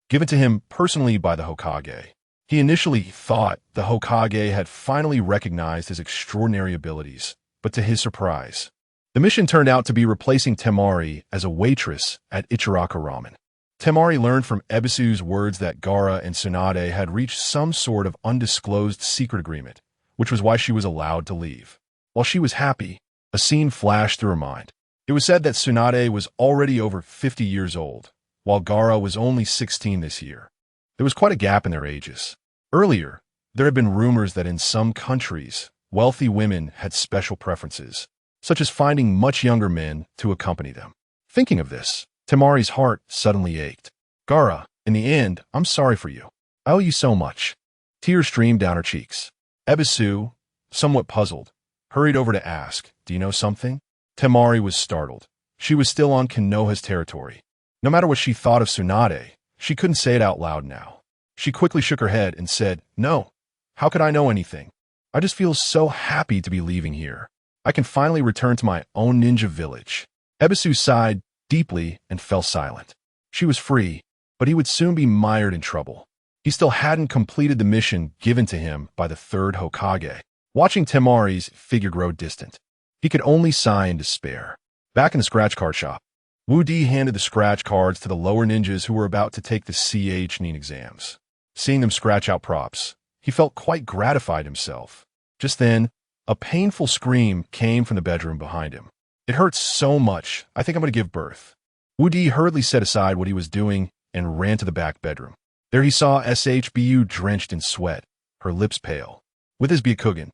given to him personally by the Hokage. He initially thought the Hokage had finally recognized his extraordinary abilities, but to his surprise, the mission turned out to be replacing Temari as a waitress at Ichiraku Ramen. Temari learned from Ebisu's words that Gaara and Tsunade had reached some sort of undisclosed secret agreement, which was why she was allowed to leave. While she was happy, a scene flashed through her mind. It was said that Tsunade was already over 50 years old, while Gaara was only 16 this year. There was quite a gap in their ages. Earlier, there had been rumors that in some countries, wealthy women had special preferences, such as finding much younger men to accompany them. Thinking of this, Temari's heart suddenly ached. Gaara, in the end, I'm sorry for you. I owe you so much. Tears streamed down her cheeks. Ebisu, somewhat puzzled, hurried over to ask, do you know something? Temari was startled. She was still on Konoha's territory. No matter what she thought of Tsunade, she couldn't say it out loud now. She quickly shook her head and said, no, how could I know anything? I just feel so happy to be leaving here. I can finally return to my own ninja village. Ebisu sighed deeply and fell silent. She was free, but he would soon be mired in trouble. He still hadn't completed the mission given to him by the third Hokage. Watching Temari's figure grow distant, he could only sigh in despair. Back in the scratch card shop, Wu Di handed the scratch cards to the lower ninjas who were about to take the Nin exams. Seeing them scratch out props, he felt quite gratified himself. Just then, a painful scream came from the bedroom behind him. It hurts so much, I think I'm going to give birth. Wu Di hurriedly set aside what he was doing and ran to the back bedroom. There he saw SHBU drenched in sweat, her lips pale. With his Byakugan,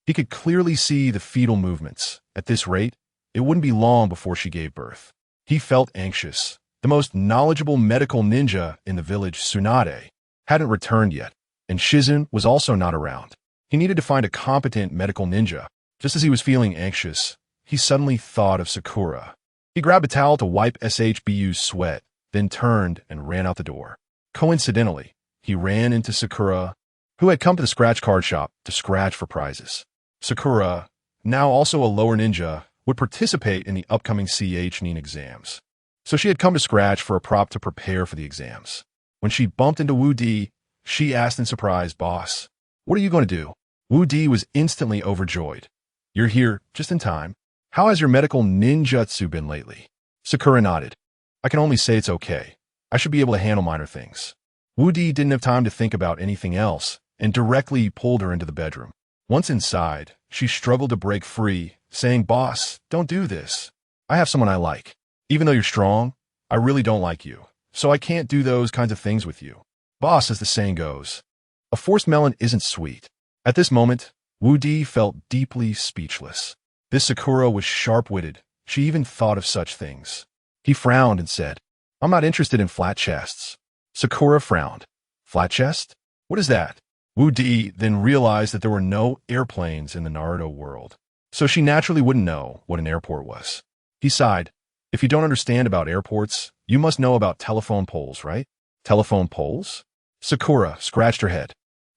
he could clearly see the fetal movements. At this rate, it wouldn't be long before she gave birth. He felt anxious. The most knowledgeable medical ninja in the village, Tsunade, hadn't returned yet, and Shizen was also not around. He needed to find a competent medical ninja. Just as he was feeling anxious, he suddenly thought of Sakura. He grabbed a towel to wipe SHBU's sweat, then turned and ran out the door. Coincidentally, he ran into Sakura, who had come to the scratch card shop to scratch for prizes. Sakura, now also a lower ninja, would participate in the upcoming Nin exams. So she had come to scratch for a prop to prepare for the exams. When she bumped into Wu Di, She asked in surprise. Boss, what are you going to do? Wu Di was instantly overjoyed. You're here just in time. How has your medical ninjutsu been lately? Sakura nodded. I can only say it's okay. I should be able to handle minor things. Wu Di didn't have time to think about anything else and directly pulled her into the bedroom. Once inside, she struggled to break free, saying, Boss, don't do this. I have someone I like. Even though you're strong, I really don't like you, so I can't do those kinds of things with you. Boss, as the saying goes, a forced melon isn't sweet. At this moment, Wu Di felt deeply speechless. This Sakura was sharp-witted. She even thought of such things. He frowned and said, I'm not interested in flat chests. Sakura frowned. Flat chest? What is that? Wu Di then realized that there were no airplanes in the Naruto world, so she naturally wouldn't know what an airport was. He sighed. If you don't understand about airports, you must know about telephone poles, right? Telephone poles? Sakura scratched her head.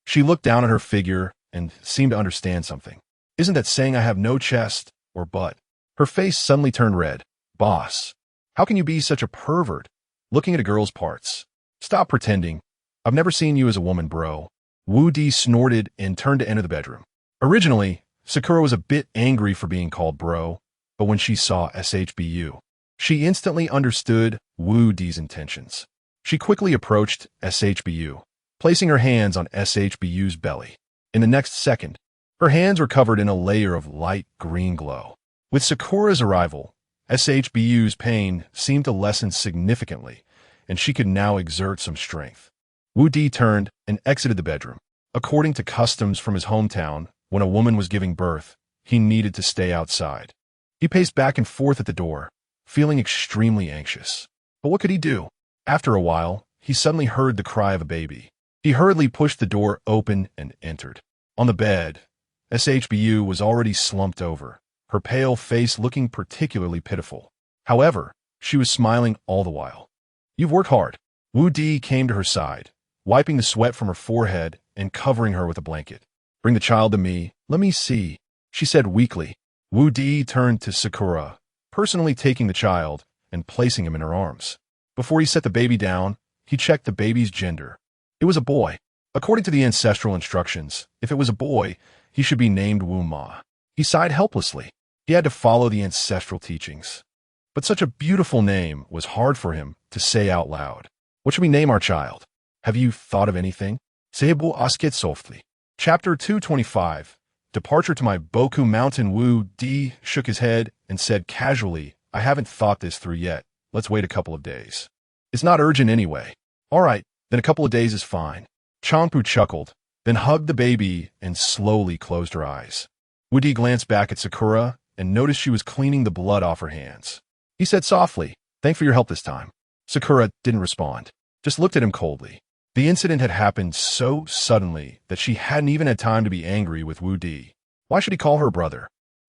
She looked down at her figure and seemed to understand something. Isn't that saying I have no chest or butt? Her face suddenly turned red. Boss, how can you be such a pervert, looking at a girl's parts? Stop pretending. I've never seen you as a woman, bro. Wu Di snorted and turned to enter the bedroom. Originally, Sakura was a bit angry for being called bro, but when she saw SHBU, she instantly understood Wu Di's intentions. She quickly approached SHBU, placing her hands on SHBU's belly. In the next second, her hands were covered in a layer of light green glow. With Sakura's arrival, SHBU's pain seemed to lessen significantly, and she could now exert some strength. Wu Di turned and exited the bedroom. According to customs from his hometown, when a woman was giving birth, he needed to stay outside. He paced back and forth at the door, feeling extremely anxious. But what could he do? After a while, he suddenly heard the cry of a baby. He hurriedly pushed the door open and entered. On the bed, SHBU was already slumped over, her pale face looking particularly pitiful. However, she was smiling all the while. You've worked hard. Wu Di came to her side, wiping the sweat from her forehead and covering her with a blanket. Bring the child to me. Let me see, she said weakly. Wu Di turned to Sakura, personally taking the child and placing him in her arms. Before he set the baby down, he checked the baby's gender. It was a boy. According to the ancestral instructions, if it was a boy, he should be named Wu-Ma. He sighed helplessly. He had to follow the ancestral teachings. But such a beautiful name was hard for him to say out loud. What should we name our child? Have you thought of anything? Seibu Asket softly. Chapter 225. Departure to my Boku Mountain. Wu Di shook his head and said casually, I haven't thought this through yet. Let's wait a couple of days. It's not urgent anyway. All right, then a couple of days is fine. Changpu chuckled, then hugged the baby and slowly closed her eyes. Wu Di glanced back at Sakura and noticed she was cleaning the blood off her hands. He said softly, Thanks for your help this time. Sakura didn't respond, just looked at him coldly. The incident had happened so suddenly that she hadn't even had time to be angry with Wu Di. Why should he call her brother?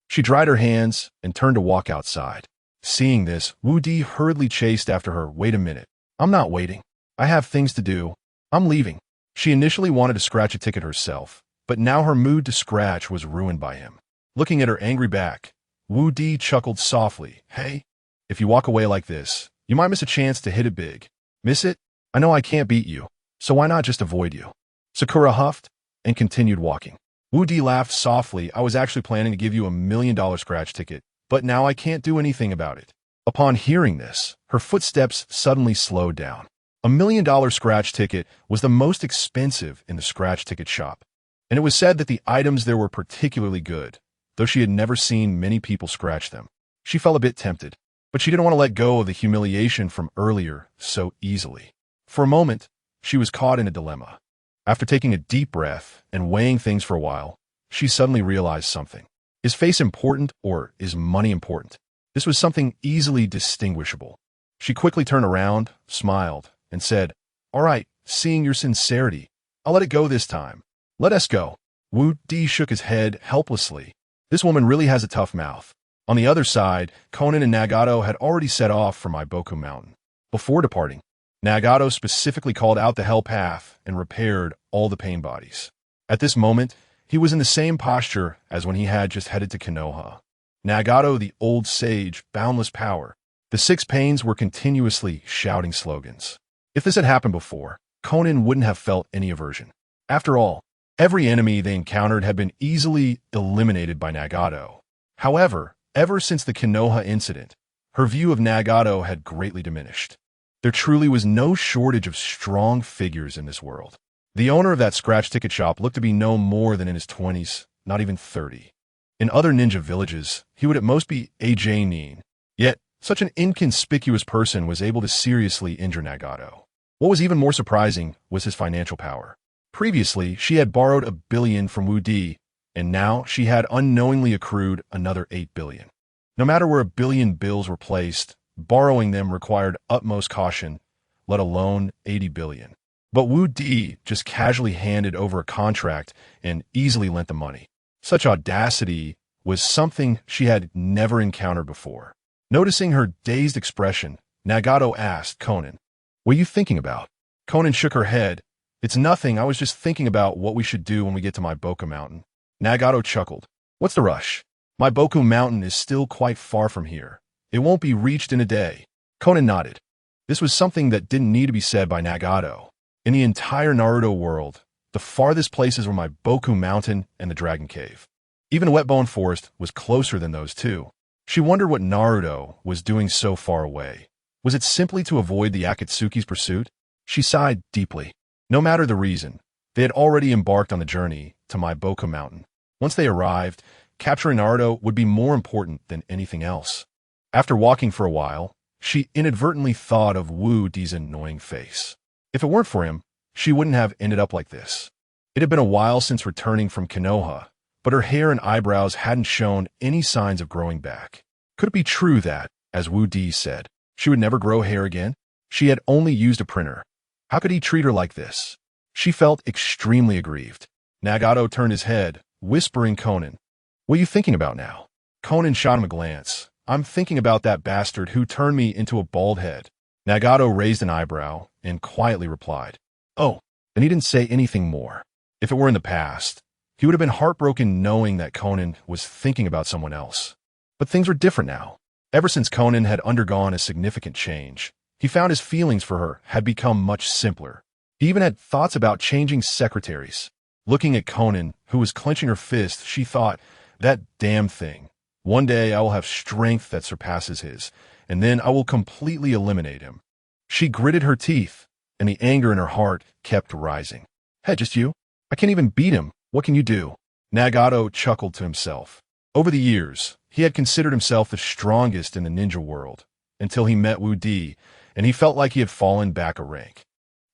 She dried her hands and turned to walk outside. Seeing this, Wu Di hurriedly chased after her. Wait a minute. I'm not waiting. I have things to do. I'm leaving. She initially wanted to scratch a ticket herself, but now her mood to scratch was ruined by him. Looking at her angry back, Wu Di chuckled softly. Hey, if you walk away like this, you might miss a chance to hit it big. Miss it? I know I can't beat you, so why not just avoid you? Sakura huffed and continued walking. Wu Di laughed softly. I was actually planning to give you $1 million scratch ticket, but now I can't do anything about it. Upon hearing this, her footsteps suddenly slowed down. $1 million scratch ticket was the most expensive in the scratch ticket shop, and it was said that the items there were particularly good, though she had never seen many people scratch them. She felt a bit tempted, but she didn't want to let go of the humiliation from earlier so easily. For a moment, she was caught in a dilemma. After taking a deep breath and weighing things for a while, she suddenly realized something. Is face important or is money important? This was something easily distinguishable. She quickly turned around, smiled, and said, All right, seeing your sincerity, I'll let it go this time. Let us go. Wu Di shook his head helplessly. This woman really has a tough mouth. On the other side, Conan and Nagato had already set off for my Boku Mountain. Before departing, Nagato specifically called out the Hell Path and repaired all the pain bodies. At this moment, he was in the same posture as when he had just headed to Konoha. Nagato, the old sage, boundless power. The six pains were continuously shouting slogans. If this had happened before, Konan wouldn't have felt any aversion. After all, every enemy they encountered had been easily eliminated by Nagato. However, ever since the Konoha incident, her view of Nagato had greatly diminished. There truly was no shortage of strong figures in this world. The owner of that scratch ticket shop looked to be no more than in his 20s, not even 30. In other ninja villages, he would at most be a Nin. Yet, such an inconspicuous person was able to seriously injure Nagato. What was even more surprising was his financial power. Previously, she had borrowed $1 billion from Wu Di, and now she had unknowingly accrued another $8 billion. No matter where $1 billion bills were placed, borrowing them required utmost caution, let alone $80 billion. But Wu Di just casually handed over a contract and easily lent the money. Such audacity was something she had never encountered before. Noticing her dazed expression, Nagato asked Konan, "What are you thinking about?" Konan shook her head. "It's nothing, I was just thinking about what we should do when we get to my Boku Mountain." Nagato chuckled. "What's the rush? My Boku Mountain is still quite far from here. It won't be reached in a day." Konan nodded. This was something that didn't need to be said by Nagato. In the entire Naruto world, the farthest places were my Boku Mountain and the Dragon Cave. Even Wetbone Forest was closer than those two. She wondered what Naruto was doing so far away. Was it simply to avoid the Akatsuki's pursuit? She sighed deeply. No matter the reason, they had already embarked on the journey to my Boku Mountain. Once they arrived, capturing Naruto would be more important than anything else. After walking for a while, she inadvertently thought of Wu Di's annoying face. If it weren't for him, she wouldn't have ended up like this. It had been a while since returning from Konoha, but her hair and eyebrows hadn't shown any signs of growing back. Could it be true that, as Wu Di said, she would never grow hair again? She had only used a printer. How could he treat her like this? She felt extremely aggrieved. Nagato turned his head, whispering Konan, "What are you thinking about now?" Konan shot him a glance. "I'm thinking about that bastard who turned me into a bald head." Nagato raised an eyebrow and quietly replied, "Oh," and he didn't say anything more. If it were in the past, he would have been heartbroken knowing that Konan was thinking about someone else. But things were different now. Ever since Konan had undergone a significant change, he found his feelings for her had become much simpler. He even had thoughts about changing secretaries. Looking at Konan, who was clenching her fist, she thought, "That damn thing. One day I will have strength that surpasses his, and then I will completely eliminate him." She gritted her teeth, and the anger in her heart kept rising. "Hey, just you? I can't even beat him. What can you do?" Nagato chuckled to himself. Over the years, he had considered himself the strongest in the ninja world, until he met Wu Di, and he felt like he had fallen back a rank.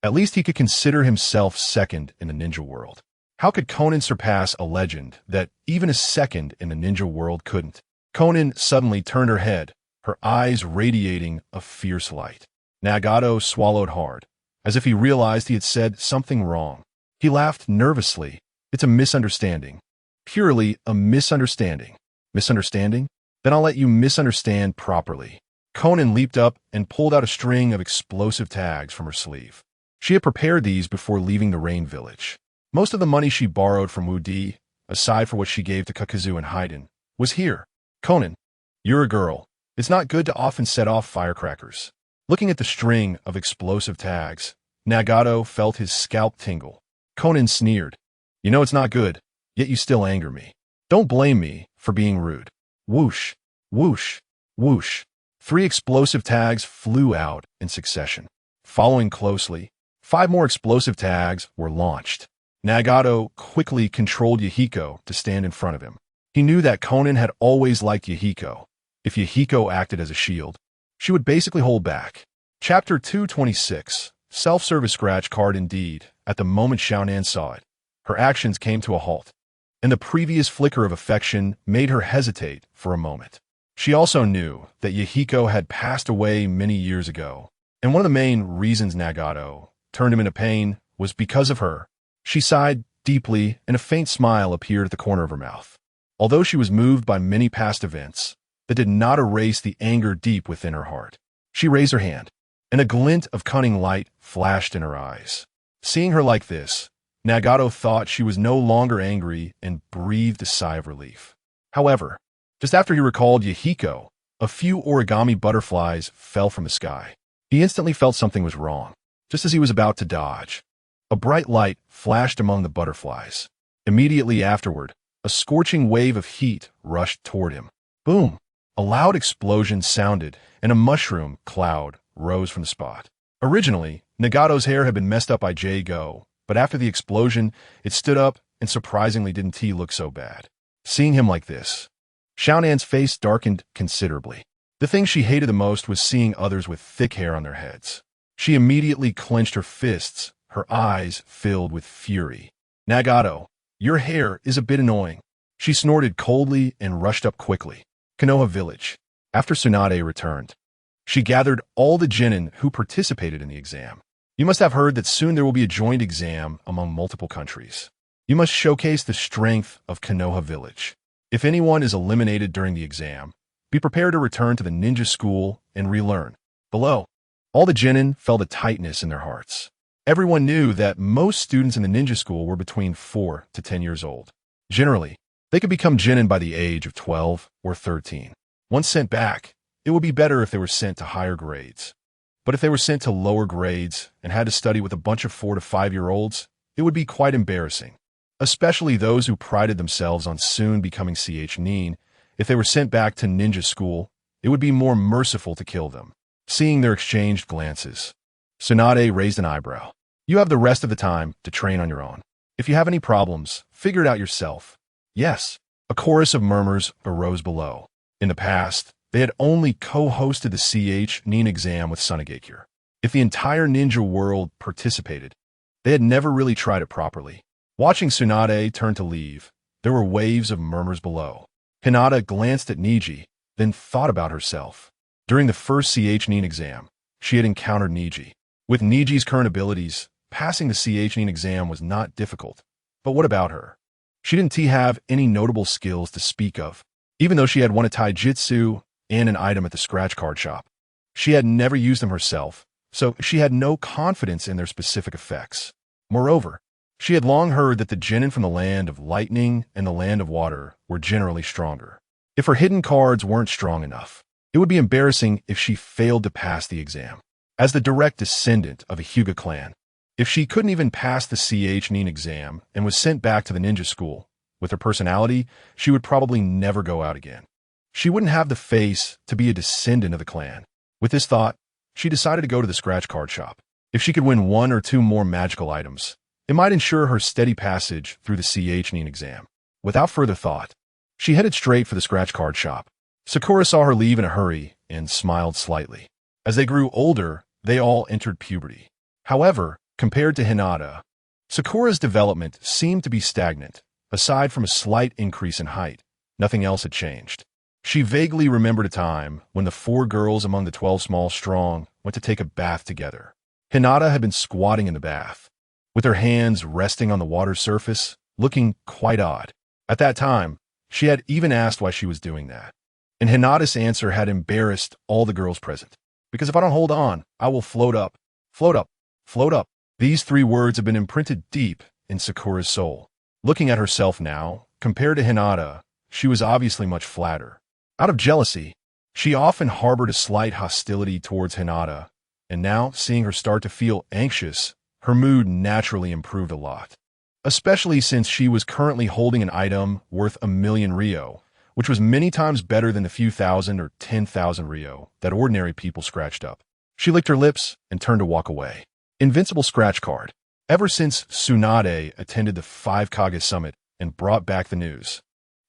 At least he could consider himself second in the ninja world. How could Konan surpass a legend that even a second in the ninja world couldn't? Konan suddenly turned her head, her eyes radiating a fierce light. Nagato swallowed hard, as if he realized he had said something wrong. He laughed nervously. "It's a misunderstanding. Purely a misunderstanding." "Misunderstanding? Then I'll let you misunderstand properly." Konan leaped up and pulled out a string of explosive tags from her sleeve. She had prepared these before leaving the Rain Village. Most of the money she borrowed from Wu Di, aside from what she gave to Kakuzu and Haiden, was here. "Konan, you're a girl. It's not good to often set off firecrackers." Looking at the string of explosive tags, Nagato felt his scalp tingle. Konan sneered. "You know it's not good, yet you still anger me. Don't blame me for being rude." Whoosh, whoosh, whoosh. 3 explosive tags flew out in succession. Following closely, 5 more explosive tags were launched. Nagato quickly controlled Yahiko to stand in front of him. He knew that Konan had always liked Yahiko. If Yahiko acted as a shield, she would basically hold back. Chapter 226, Self-Service Scratch Card. Indeed, at the moment Xiaonan saw it, her actions came to a halt, and the previous flicker of affection made her hesitate for a moment. She also knew that Yahiko had passed away many years ago, and one of the main reasons Nagato turned him into pain was because of her. She sighed deeply, and a faint smile appeared at the corner of her mouth. Although she was moved by many past events, that did not erase the anger deep within her heart. She raised her hand, and a glint of cunning light flashed in her eyes. Seeing her like this, Nagato thought she was no longer angry and breathed a sigh of relief. However, just after he recalled Yahiko, a few origami butterflies fell from the sky. He instantly felt something was wrong. Just as he was about to dodge, A bright light flashed among the butterflies. Immediately afterward, a scorching wave of heat rushed toward him. Boom! A loud explosion sounded, and a mushroom cloud rose from the spot. Originally, Nagato's hair had been messed up by Go, but after the explosion, it stood up, and surprisingly didn't he look so bad. Seeing him like this, Xiaonan's face darkened considerably. The thing she hated the most was seeing others with thick hair on their heads. She immediately clenched her fists, her eyes filled with fury. Nagato, your hair is a bit annoying. She snorted coldly and rushed up quickly. Konoha Village. After Tsunade returned, she gathered all the genin who participated in the exam. You must have heard that soon there will be a joint exam among multiple countries. You must showcase the strength of Konoha Village. If anyone is eliminated during the exam, be prepared to return to the ninja school and relearn. Below, all the genin felt a tightness in their hearts. Everyone knew that most students in the ninja school were between 4 to 10 years old. Generally, they could become genin by the age of 12 or 13. Once sent back, it would be better if they were sent to higher grades. But if they were sent to lower grades and had to study with a bunch of 4 to 5-year-olds, it would be quite embarrassing. Especially those who prided themselves on soon becoming nin. If they were sent back to ninja school, it would be more merciful to kill them. Seeing their exchanged glances, Tsunade raised an eyebrow. You have the rest of the time to train on your own. If you have any problems, figure it out yourself. Yes. A chorus of murmurs arose below. In the past, they had only co-hosted the nin exam with Sunagakure. If the entire ninja world participated, they had never really tried it properly. Watching Tsunade turn to leave, there were waves of murmurs below. Hinata glanced at Niji, then thought about herself. During the first nin exam, she had encountered Niji. With Niji's current abilities, passing the nin exam was not difficult. But what about her? She didn't have any notable skills to speak of, even though she had won a taijutsu and an item at the scratch card shop. She had never used them herself, so she had no confidence in their specific effects. Moreover, she had long heard that the genin from the land of lightning and the land of water were generally stronger. If her hidden cards weren't strong enough, it would be embarrassing if she failed to pass the exam. As the direct descendant of a Hyuga clan, if she couldn't even pass the nin exam and was sent back to the ninja school, with her personality, she would probably never go out again. She wouldn't have the face to be a descendant of the clan. With this thought, she decided to go to the scratch card shop. If she could win 1 or 2 more magical items, it might ensure her steady passage through the nin exam. Without further thought, she headed straight for the scratch card shop. Sakura saw her leave in a hurry and smiled slightly. As they grew older, they all entered puberty. However, compared to Hinata, Sakura's development seemed to be stagnant. Aside from a slight increase in height, nothing else had changed. She vaguely remembered a time when the 4 girls among the 12 small strong went to take a bath together. Hinata had been squatting in the bath, with her hands resting on the water's surface, looking quite odd. At that time, she had even asked why she was doing that. And Hinata's answer had embarrassed all the girls present. Because if I don't hold on, I will float up, float up, float up. These 3 words have been imprinted deep in Sakura's soul. Looking at herself now, compared to Hinata, she was obviously much flatter. Out of jealousy, she often harbored a slight hostility towards Hinata, and now, seeing her start to feel anxious, her mood naturally improved a lot. Especially since she was currently holding an item worth 1,000,000 Ryo, which was many times better than the few thousand or 10,000 Ryo that ordinary people scratched up. She licked her lips and turned to walk away. Invincible scratch card. Ever since Tsunade attended the 5 Kage Summit and brought back the news,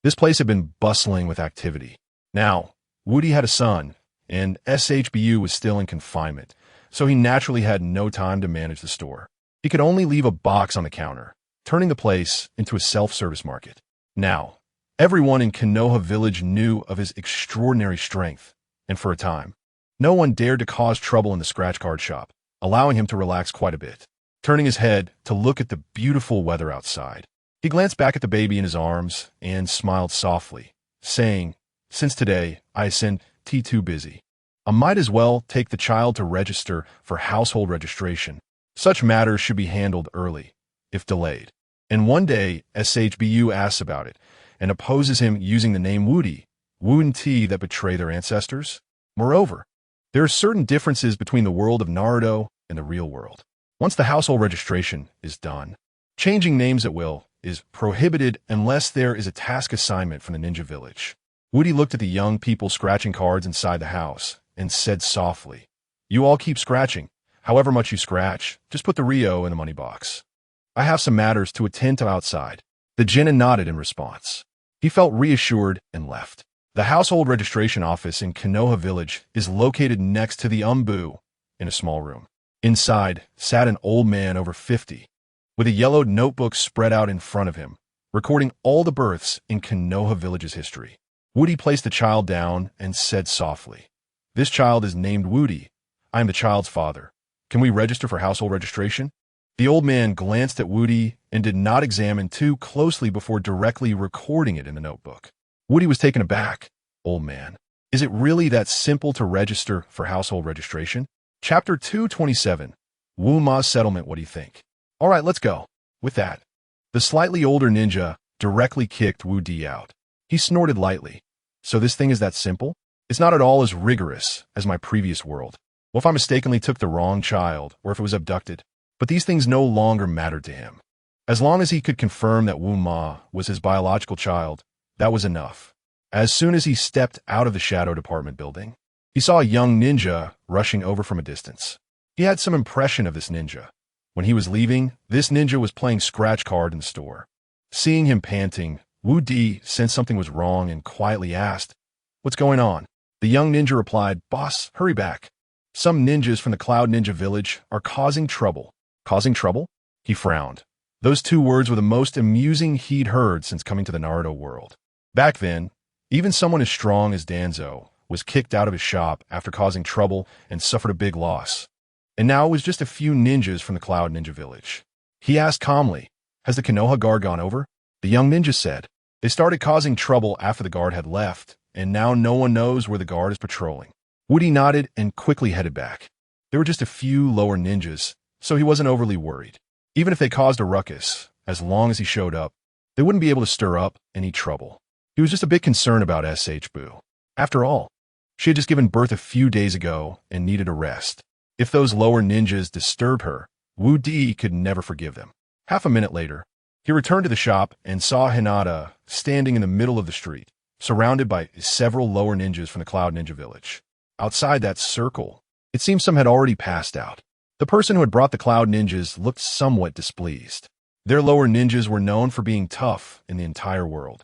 this place had been bustling with activity. Now, Woody had a son, and SHBU was still in confinement, so he naturally had no time to manage the store. He could only leave a box on the counter, turning the place into a self-service market. Now, everyone in Konoha Village knew of his extraordinary strength, and for a time, no one dared to cause trouble in the scratch card shop, allowing him to relax quite a bit. Turning his head to look at the beautiful weather outside, he glanced back at the baby in his arms and smiled softly, saying, "Since today, I ascend T2 busy. I might as well take the child to register for household registration. Such matters should be handled early, if delayed." And one day, SHBU asks about it and opposes him using the name Woody, wouldn't he that betray their ancestors? Moreover, there are certain differences between the world of Naruto and the real world. Once the household registration is done, changing names at will is prohibited unless there is a task assignment from the ninja village. Woody looked at the young people scratching cards inside the house and said softly, "You all keep scratching. However much you scratch, just put the Rio in the money box. I have some matters to attend to outside." The Genin nodded in response. He felt reassured and left. The household registration office in Konoha Village is located next to the Umbu in a small room. Inside sat an old man over 50, with a yellowed notebook spread out in front of him, recording all the births in Konoha Village's history. Woody placed the child down and said softly, "This child is named Woody. I am the child's father. Can we register for household registration?" The old man glanced at Woody and did not examine too closely before directly recording it in the notebook. Woody was taken aback. "Old man, is it really that simple to register for household registration?" Chapter 227, Wu-Ma's Settlement. What do you think? All right, let's go. With that, the slightly older ninja directly kicked Woody out. He snorted lightly. "So this thing is that simple? It's not at all as rigorous as my previous world. What if I mistakenly took the wrong child, or if it was abducted?" But these things no longer mattered to him. As long as he could confirm that Wu-Ma was his biological child, that was enough. As soon as he stepped out of the Shadow Department building, he saw a young ninja rushing over from a distance. He had some impression of this ninja. When he was leaving, this ninja was playing scratch card in the store. Seeing him panting, Woody sensed something was wrong and quietly asked, "What's going on?" The young ninja replied, "Boss, hurry back. Some ninjas from the Cloud Ninja Village are causing trouble." Causing trouble? He frowned. Those two words were the most amusing he'd heard since coming to the Naruto world. Back then, even someone as strong as Danzo was kicked out of his shop after causing trouble and suffered a big loss. And now it was just a few ninjas from the Cloud Ninja Village. He asked calmly, "Has the Konoha guard gone over?" The young ninja said, "They started causing trouble after the guard had left, and now no one knows where the guard is patrolling." Woody nodded and quickly headed back. There were just a few lower ninjas, so he wasn't overly worried. Even if they caused a ruckus, as long as he showed up, they wouldn't be able to stir up any trouble. He was just a bit concerned about SH Boo. After all, she had just given birth a few days ago and needed a rest. If those lower ninjas disturbed her, Woody could never forgive them. Half a minute later, he returned to the shop and saw Hinata standing in the middle of the street, surrounded by several lower ninjas from the Cloud Ninja Village. Outside that circle, it seemed some had already passed out. The person who had brought the Cloud Ninjas looked somewhat displeased. Their lower ninjas were known for being tough in the entire world.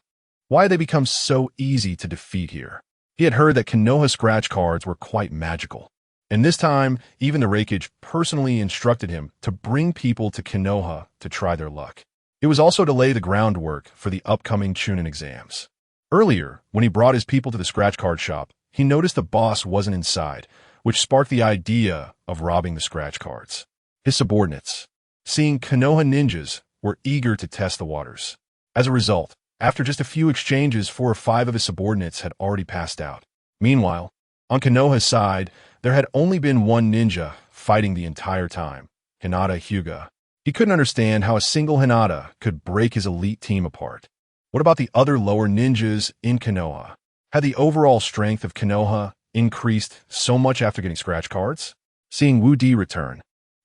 Why had they become so easy to defeat here? He had heard that Konoha scratch cards were quite magical. And this time, even the Raikage personally instructed him to bring people to Konoha to try their luck. It was also to lay the groundwork for the upcoming Chunin exams. Earlier, when he brought his people to the scratch card shop, he noticed the boss wasn't inside, which sparked the idea of robbing the scratch cards. His subordinates, seeing Konoha ninjas, were eager to test the waters. As a result, after just a few exchanges, 4 or 5 of his subordinates had already passed out. Meanwhile, on Konoha's side, there had only been one ninja fighting the entire time, Hinata Hyuga. He couldn't understand how a single Hinata could break his elite team apart. What about the other lower ninjas in Konoha? Had the overall strength of Konoha increased so much after getting scratch cards? Seeing Woody return,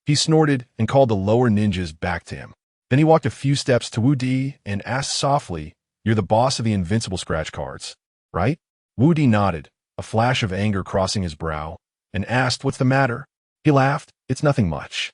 he snorted and called the lower ninjas back to him. Then he walked a few steps to Woody and asked softly, "You're the boss of the invincible scratch cards, right?" Woody nodded, a flash of anger crossing his brow, and asked, "What's the matter?" He laughed, "It's nothing much.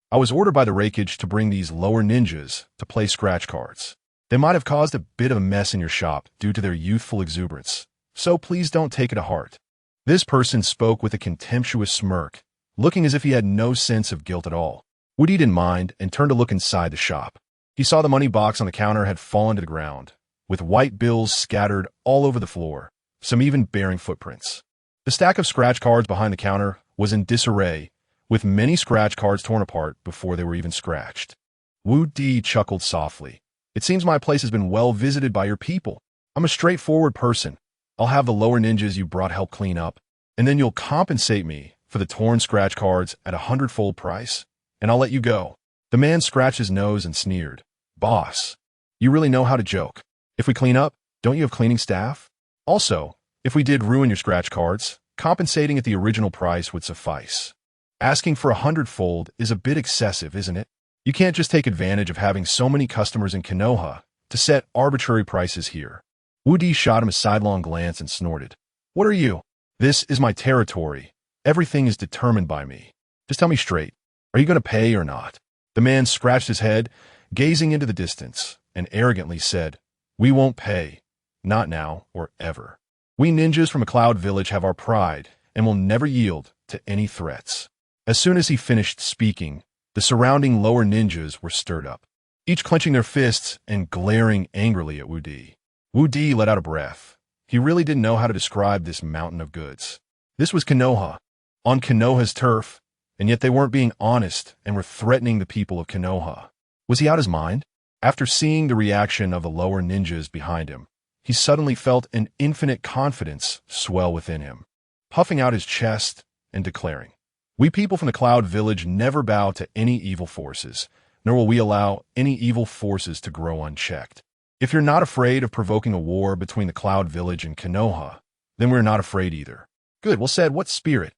I was ordered by the Raikage to bring these lower ninjas to play scratch cards. They might have caused a bit of a mess in your shop due to their youthful exuberance, so please don't take it to heart." This person spoke with a contemptuous smirk, looking as if he had no sense of guilt at all. Woody didn't mind and turned to look inside the shop. He saw the money box on the counter had fallen to the ground, with white bills scattered all over the floor, some even bearing footprints. The stack of scratch cards behind the counter was in disarray, with many scratch cards torn apart before they were even scratched. Woody chuckled softly. "It seems my place has been well visited by your people. I'm a straightforward person. I'll have the lower ninjas you brought help clean up, and then you'll compensate me for the torn scratch cards at 100-fold price, and I'll let you go." The man scratched his nose and sneered. "Boss, you really know how to joke. If we clean up, don't you have cleaning staff? Also, if we did ruin your scratch cards, compensating at the original price would suffice." Asking for 100-fold is a bit excessive, isn't it? You can't just take advantage of having so many customers in Konoha to set arbitrary prices here. Wu Di shot him a sidelong glance and snorted. What are you? This is my territory. Everything is determined by me. Just tell me straight. Are you going to pay or not? The man scratched his head, gazing into the distance, and arrogantly said, We won't pay. Not now or ever. We ninjas from a cloud village have our pride and will never yield to any threats. As soon as he finished speaking, the surrounding lower ninjas were stirred up, each clenching their fists and glaring angrily at Wu Di. Wu Di let out a breath. He really didn't know how to describe this mountain of goods. This was Konoha, on Konoha's turf, and yet they weren't being honest and were threatening the people of Konoha. Was he out his mind? After seeing the reaction of the lower ninjas behind him, he suddenly felt an infinite confidence swell within him, puffing out his chest and declaring, We people from the Cloud Village never bow to any evil forces, nor will we allow any evil forces to grow unchecked. If you're not afraid of provoking a war between the Cloud Village and Konoha, then we're not afraid either. Good, well said, what spirit?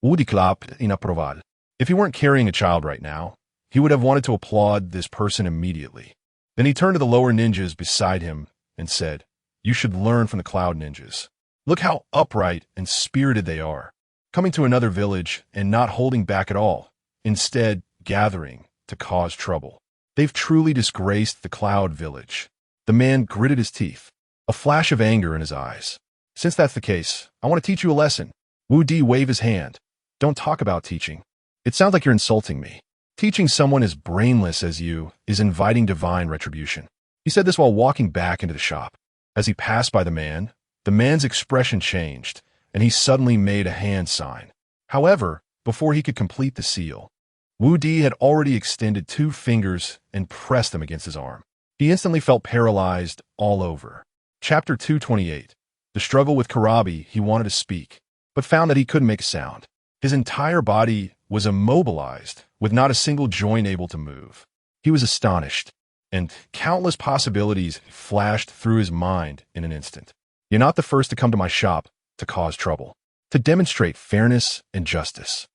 Wu Di clapped in approval. If he weren't carrying a child right now, he would have wanted to applaud this person immediately. Then he turned to the lower ninjas beside him and said, You should learn from the Cloud Ninjas. Look how upright and spirited they are, coming to another village and not holding back at all, instead gathering to cause trouble. They've truly disgraced the Cloud Village. The man gritted his teeth, a flash of anger in his eyes. Since that's the case, I want to teach you a lesson. Wu Di waved his hand. Don't talk about teaching. It sounds like you're insulting me. Teaching someone as brainless as you is inviting divine retribution. He said this while walking back into the shop. As he passed by the man's expression changed, and he suddenly made a hand sign. However, before he could complete the seal, Wu Di had already extended 2 fingers and pressed them against his arm. He instantly felt paralyzed all over. Chapter 228. The struggle with Karabi. He wanted to speak, but found that he couldn't make a sound. His entire body was immobilized, with not a single joint able to move. He was astonished, and countless possibilities flashed through his mind in an instant. You're not the first to come to my shop to cause trouble, to demonstrate fairness and justice.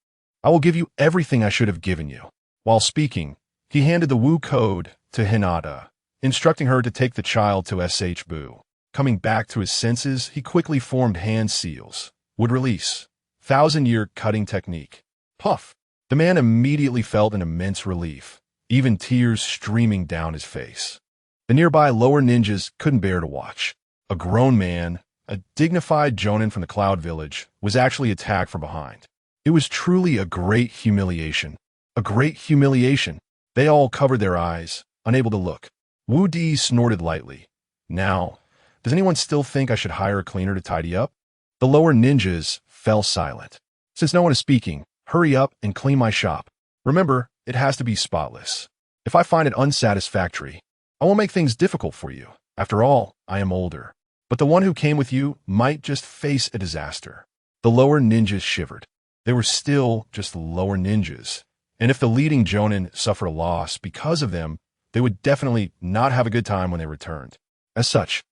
I will give you everything I should have given you. While speaking, he handed the Wu code to Hinata, instructing her to take the child to SH Bu. Coming back to his senses, he quickly formed hand seals. Would release. 1,000-year cutting technique. Puff. The man immediately felt an immense relief, even tears streaming down his face. The nearby lower ninjas couldn't bear to watch. A grown man, a dignified jonin from the Cloud Village, was actually attacked from behind. It was truly a great humiliation. A great humiliation. They all covered their eyes, unable to look. Wu Di snorted lightly. Now, does anyone still think I should hire a cleaner to tidy up? The lower ninjas fell silent. Since no one is speaking, hurry up and clean my shop. Remember, it has to be spotless. If I find it unsatisfactory, I will make things difficult for you. After all, I am older. But the one who came with you might just face a disaster. The lower ninjas shivered. They were still just lower ninjas, and if the leading jonin suffered a loss because of them, they would definitely not have a good time when they returned. As such,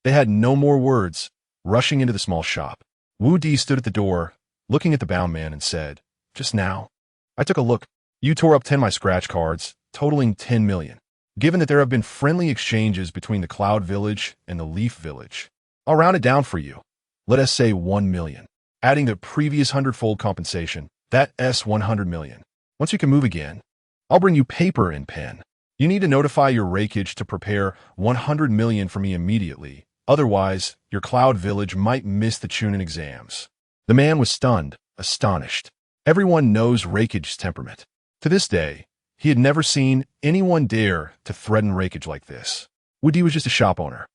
they had no more words, rushing into the small shop. Wu Di stood at the door, looking at the bound man and said, Just now, I took a look. You tore up 10 of my scratch cards, totaling 10 million. Given that there have been friendly exchanges between the Cloud Village and the Leaf Village, I'll round it down for you. Let us say 1 million. Adding the previous 100-fold compensation, that's 100 million. Once you can move again, I'll bring you paper and pen. You need to notify your rakeage to prepare 100 million for me immediately. Otherwise, your Cloud Village might miss the Chunin exams. The man was stunned, astonished. Everyone knows Rakeage's temperament. To this day, he had never seen anyone dare to threaten Rakeage like this. Wu Di was just a shop owner.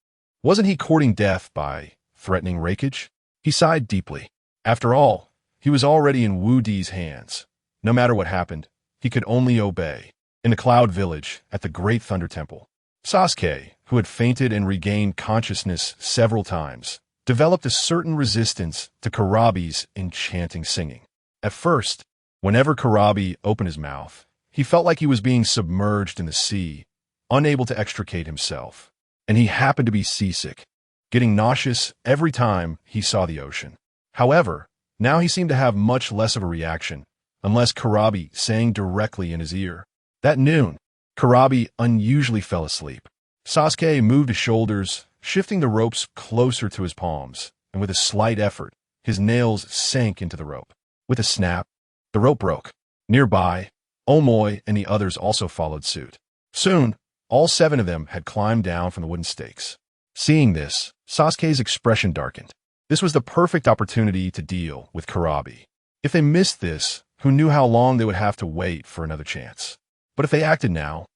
Wasn't he courting death by threatening Rakeage? He sighed deeply. After all, he was already in Wu Di's hands. No matter what happened, he could only obey. In the Cloud Village, at the Great Thunder Temple, Sasuke, who had fainted and regained consciousness several times, developed a certain resistance to Karabi's enchanting singing. At first, whenever Karabi opened his mouth, he felt like he was being submerged in the sea, unable to extricate himself. And he happened to be seasick, getting nauseous every time he saw the ocean. However, now he seemed to have much less of a reaction, unless Kurabi sang directly in his ear. That noon, Kurabi unusually fell asleep. Sasuke moved his shoulders, shifting the ropes closer to his palms, and with a slight effort, his nails sank into the rope. With a snap, the rope broke. Nearby, Omoy and the others also followed suit. Soon, all 7 of them had climbed down from the wooden stakes. Seeing this, Sasuke's expression darkened. This was the perfect opportunity to deal with Kurabi. If they missed this, who knew how long they would have to wait for another chance? But if they acted now,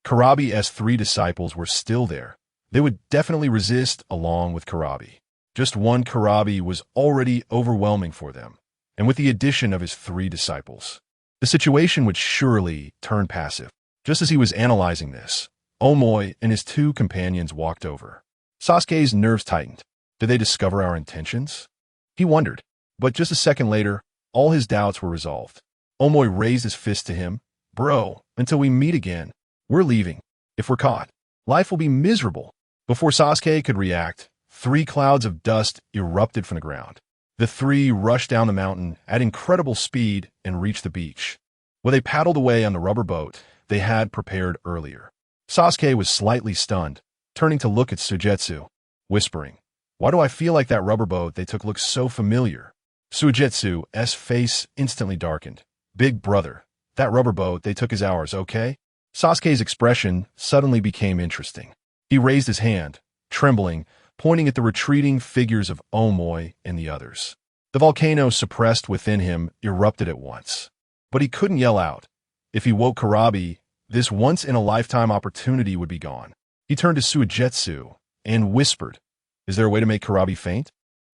Kurabi's 3 disciples were still there. They would definitely resist along with Kurabi. Just one Kurabi was already overwhelming for them, and with the addition of his 3 disciples, the situation would surely turn passive. Just as he was analyzing this, Omoy and his 2 companions walked over. Sasuke's nerves tightened. Did they discover our intentions? He wondered, but just a second later, all his doubts were resolved. Omoy raised his fist to him. Bro, until we meet again, we're leaving. If we're caught, life will be miserable. Before Sasuke could react, 3 clouds of dust erupted from the ground. The 3 rushed down the mountain at incredible speed and reached the beach, where they paddled away on the rubber boat they had prepared earlier. Sasuke was slightly stunned, turning to look at Suigetsu, whispering, "Why do I feel like that rubber boat they took looks so familiar?" Suigetsu's face instantly darkened. "Big brother, that rubber boat they took is ours, okay?" Sasuke's expression suddenly became interesting. He raised his hand, trembling, pointing at the retreating figures of Omoy and the others. The volcano suppressed within him erupted at once. But he couldn't yell out. If he woke Kurabi, this once-in-a-lifetime opportunity would be gone. He turned to Suigetsu and whispered, "Is there a way to make Kurabi faint?"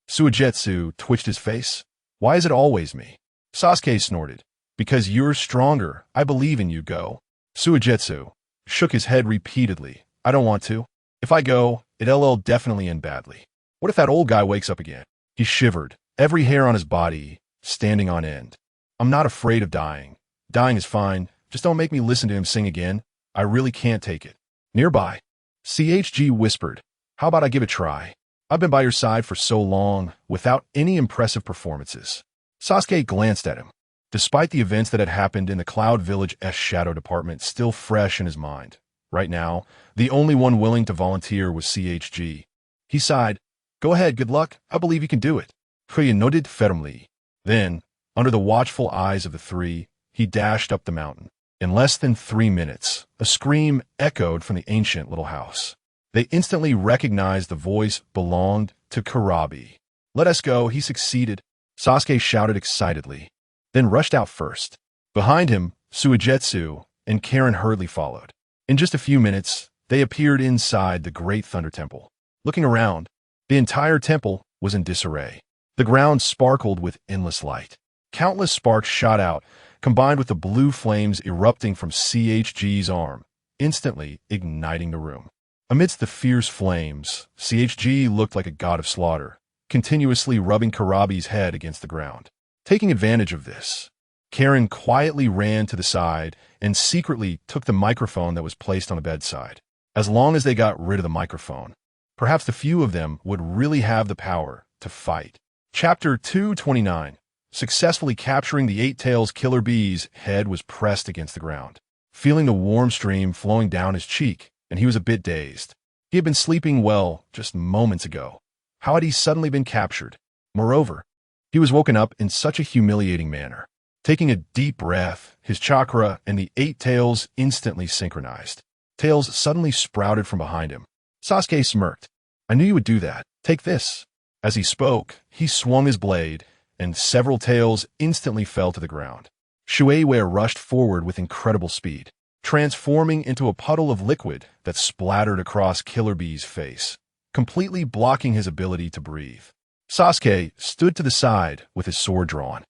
Suigetsu twitched his face. "Why is it always me?" Sasuke snorted. "Because you're stronger. I believe in you, go." Suigetsu shook his head repeatedly. "I don't want to. If I go, it'll definitely end badly. What if that old guy wakes up again?" He shivered, every hair on his body standing on end. "I'm not afraid of dying. Dying is fine. Just don't make me listen to him sing again. I really can't take it." Nearby, CHG whispered, "How about I give it a try? I've been by your side for so long, without any impressive performances." Sasuke glanced at him. Despite the events that had happened in the Cloud Village's shadow department still fresh in his mind, right now, the only one willing to volunteer was CHG. He sighed. "Go ahead, good luck. I believe you can do it." He nodded firmly. Then, under the watchful eyes of the 3, he dashed up the mountain. In less than 3 minutes, a scream echoed from the ancient little house. They instantly recognized the voice belonged to Kurabi. "Let us go, he succeeded," Sasuke shouted excitedly, then rushed out first. Behind him, Suigetsu and Karen hurriedly followed. In just a few minutes, they appeared inside the Great Thunder Temple. Looking around, the entire temple was in disarray. The ground sparkled with endless light. Countless sparks shot out, combined with the blue flames erupting from CHG's arm, instantly igniting the room. Amidst the fierce flames, CHG looked like a god of slaughter, continuously rubbing Kurabi's head against the ground. Taking advantage of this, Karen quietly ran to the side and secretly took the microphone that was placed on the bedside. As long as they got rid of the microphone, perhaps the few of them would really have the power to fight. Chapter 229. Successfully capturing the 8 Tails Killer Bee's head was pressed against the ground, feeling the warm stream flowing down his cheek, and he was a bit dazed. He had been sleeping well just moments ago. How had he suddenly been captured? Moreover, he was woken up in such a humiliating manner. Taking a deep breath, his chakra and the 8 tails instantly synchronized. Tails suddenly sprouted from behind him. Sasuke smirked. "I knew you would do that. Take this." As he spoke, he swung his blade, and several tails instantly fell to the ground. Shueiwei rushed forward with incredible speed, transforming into a puddle of liquid that splattered across Killer Bee's face, completely blocking his ability to breathe. Sasuke stood to the side with his sword drawn,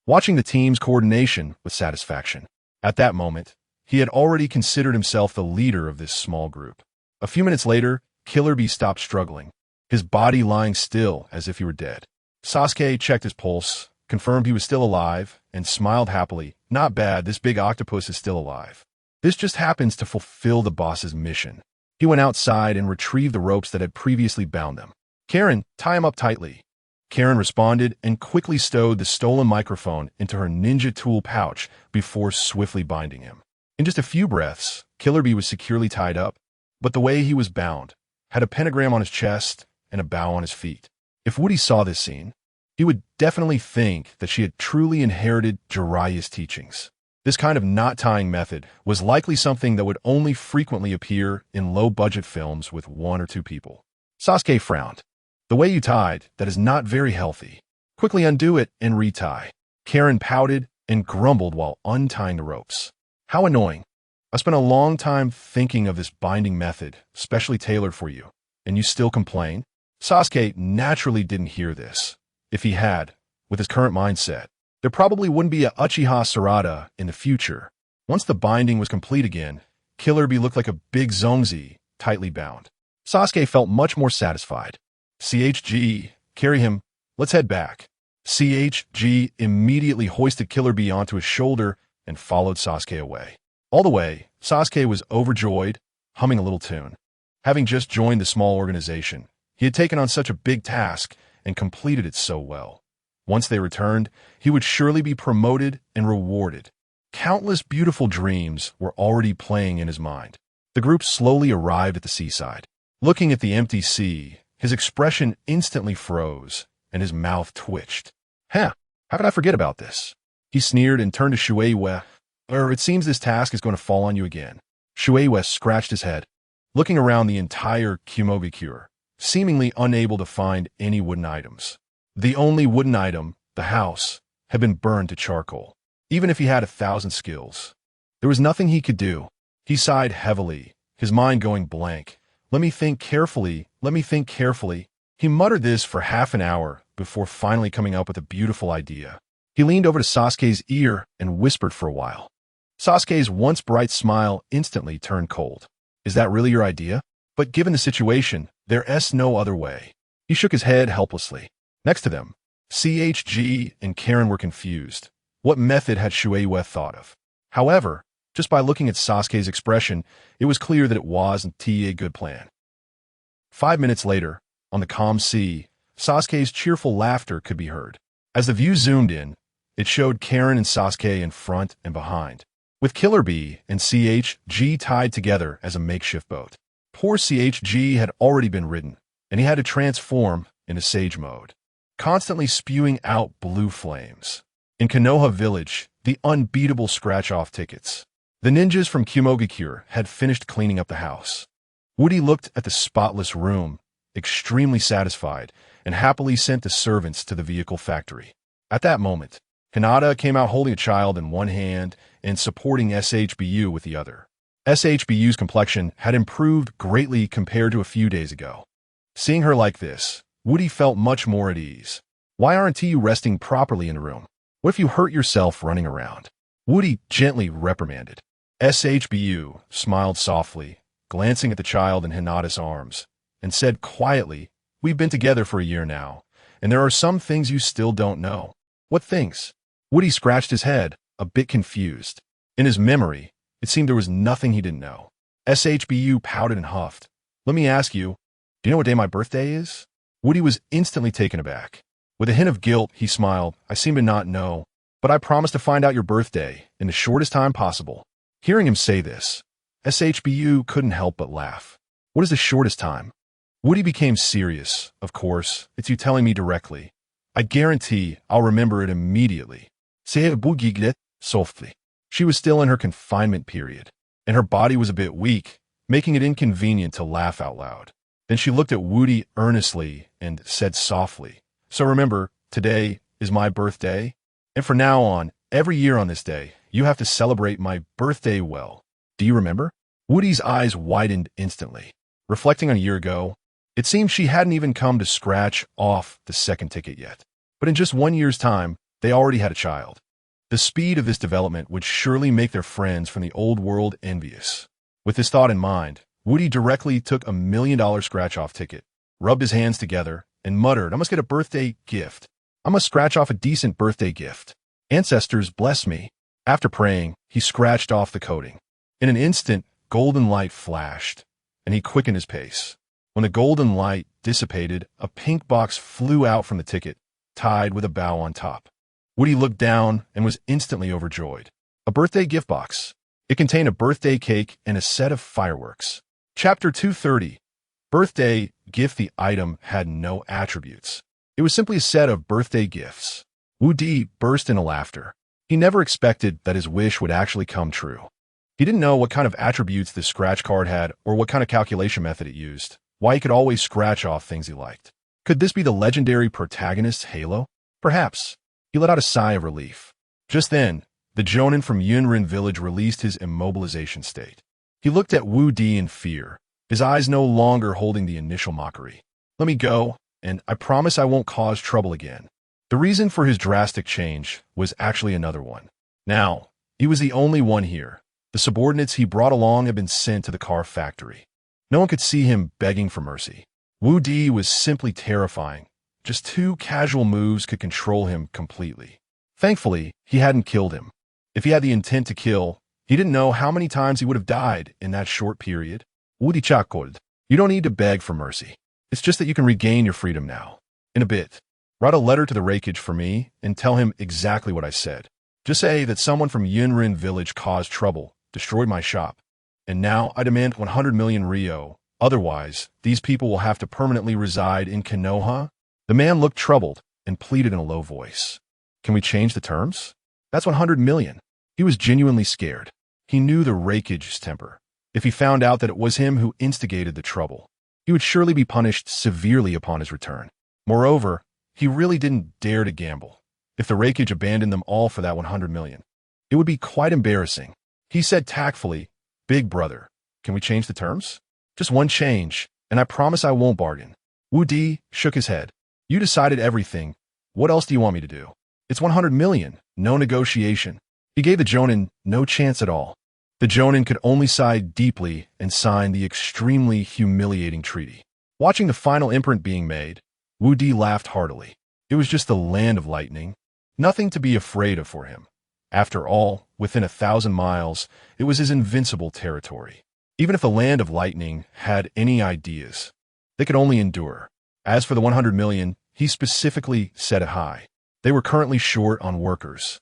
watching the team's coordination with satisfaction. At that moment, he had already considered himself the leader of this small group. A few minutes later, Killer Bee stopped struggling, his body lying still as if he were dead. Sasuke checked his pulse, confirmed he was still alive, and smiled happily. "Not bad, this big octopus is still alive. This just happens to fulfill the boss's mission." He went outside and retrieved the ropes that had previously bound them. "Karen, tie him up tightly." Karen responded and quickly stowed the stolen microphone into her ninja tool pouch before swiftly binding him. In just a few breaths, Killer Bee was securely tied up, but the way he was bound had a pentagram on his chest and a bow on his feet. If Woody saw this scene, he would definitely think that she had truly inherited Jiraiya's teachings. This kind of knot-tying method was likely something that would only frequently appear in low-budget films with 1 or 2 people. Sasuke frowned. The way you tied, that is not very healthy. Quickly undo it and retie. Karen pouted and grumbled while untying the ropes. How annoying. I spent a long time thinking of this binding method, specially tailored for you, and you still complain? Sasuke naturally didn't hear this. If he had, with his current mindset, there probably wouldn't be a Uchiha Sarada in the future. Once the binding was complete again, Killer Bee looked like a big Zongzi, tightly bound. Sasuke felt much more satisfied. CHG, carry him. Let's head back. CHG immediately hoisted Killer Bee onto his shoulder and followed Sasuke away. All the way, Sasuke was overjoyed, humming a little tune. Having just joined the small organization, he had taken on such a big task and completed it so well. Once they returned, he would surely be promoted and rewarded. Countless beautiful dreams were already playing in his mind. The group slowly arrived at the seaside. Looking at the empty sea, his expression instantly froze, and his mouth twitched. How could I forget about this? He sneered and turned to Shueiwa. It seems this task is going to fall on you again. Shueiwa scratched his head, looking around the entire Kumogakure, seemingly unable to find any wooden items. The only wooden item, the house, had been burned to charcoal. Even if he had 1,000 skills, there was nothing he could do. He sighed heavily, his mind going blank. Let me think carefully. He muttered this for half an hour before finally coming up with a beautiful idea. He leaned over to Sasuke's ear and whispered for a while. Sasuke's once bright smile instantly turned cold. Is that really your idea? But given the situation, there's no other way. He shook his head helplessly. Next to them, CHG and Karen were confused. What method had Shueiwa thought of? However, just by looking at Sasuke's expression, it was clear that it wasn't a good plan. 5 minutes later, on the calm sea, Sasuke's cheerful laughter could be heard. As the view zoomed in, it showed Karen and Sasuke in front and behind, with Killer Bee and CHG tied together as a makeshift boat. Poor CHG had already been ridden, and he had to transform into Sage mode, constantly spewing out blue flames. In Konoha Village, the unbeatable scratch-off tickets. The ninjas from Kumogakure had finished cleaning up the house. Woody looked at the spotless room, extremely satisfied, and happily sent the servants to the vehicle factory. At that moment, Hinata came out holding a child in one hand and supporting SHBU with the other. SHBU's complexion had improved greatly compared to a few days ago. Seeing her like this, Woody felt much more at ease. Why aren't you resting properly in the room? What if you hurt yourself running around? Woody gently reprimanded. SHBU smiled softly, glancing at the child in Hinata's arms, and said quietly, We've been together for a year now, and there are some things you still don't know. What things? Woody scratched his head, a bit confused. In his memory, it seemed there was nothing he didn't know. SHBU pouted and huffed. Let me ask you, do you know what day my birthday is? Woody was instantly taken aback. With a hint of guilt, he smiled. I seem to not know, but I promise to find out your birthday in the shortest time possible. Hearing him say this, SHBU couldn't help but laugh. What is the shortest time? Woody became serious. Of course, it's you telling me directly. I guarantee I'll remember it immediately. Say softly. She was still in her confinement period, and her body was a bit weak, making it inconvenient to laugh out loud. Then she looked at Woody earnestly and said softly, So remember, today is my birthday, and from now on, every year on this day, you have to celebrate my birthday well. Do you remember? Woody's eyes widened instantly. Reflecting on a year ago, it seemed she hadn't even come to scratch off the second ticket yet. But in just 1 year's time, they already had a child. The speed of this development would surely make their friends from the old world envious. With this thought in mind, Woody directly took $1 million scratch-off ticket, rubbed his hands together, and muttered, I must get a birthday gift. I must scratch off a decent birthday gift. Ancestors bless me. After praying, he scratched off the coating. In an instant, golden light flashed, and he quickened his pace. When the golden light dissipated, a pink box flew out from the ticket tied with a bow on top. Woody looked down and was instantly overjoyed. A birthday gift box. It contained a birthday cake and a set of fireworks. Chapter 230. Birthday gift. The item had no attributes. It was simply a set of birthday gifts. Woody burst into laughter. He never expected that his wish would actually come true. He didn't know what kind of attributes this scratch card had or what kind of calculation method it used, why he could always scratch off things he liked. Could this be the legendary protagonist, Halo? Perhaps. He let out a sigh of relief. Just then, the Jonin from Yunrin village released his immobilization state. He looked at Wu Di in fear, his eyes no longer holding the initial mockery. Let me go, and I promise I won't cause trouble again. The reason for his drastic change was actually another one. Now, he was the only one here. The subordinates he brought along had been sent to the car factory. No one could see him begging for mercy. Wu Di was simply terrifying. Just 2 casual moves could control him completely. Thankfully, he hadn't killed him. If he had the intent to kill, he didn't know how many times he would have died in that short period. Woody chuckled. You don't need to beg for mercy. It's just that you can regain your freedom now. In a bit, write a letter to the Raikage for me and tell him exactly what I said. Just say that someone from Yunrin village caused trouble, destroyed my shop, and now I demand 100 million Rio. Otherwise, these people will have to permanently reside in Konoha. The man looked troubled and pleaded in a low voice. Can we change the terms? That's 100 million. He was genuinely scared. He knew the Raikage's temper. If he found out that it was him who instigated the trouble, he would surely be punished severely upon his return. Moreover, he really didn't dare to gamble. If the Raikage abandoned them all for that 100 million, it would be quite embarrassing. He said tactfully, Big brother, can we change the terms? Just one change, and I promise I won't bargain. Wu Di shook his head. You decided everything. What else do you want me to do? It's 100 million, no negotiation. He gave the Jonin no chance at all. The Jonin could only sigh deeply and sign the extremely humiliating treaty. Watching the final imprint being made, Wu Di laughed heartily. It was just the land of lightning. Nothing to be afraid of for him. After all, within 1,000 miles, it was his invincible territory. Even if the land of lightning had any ideas, they could only endure. As for the 100 million, he specifically set it high. They were currently short on workers.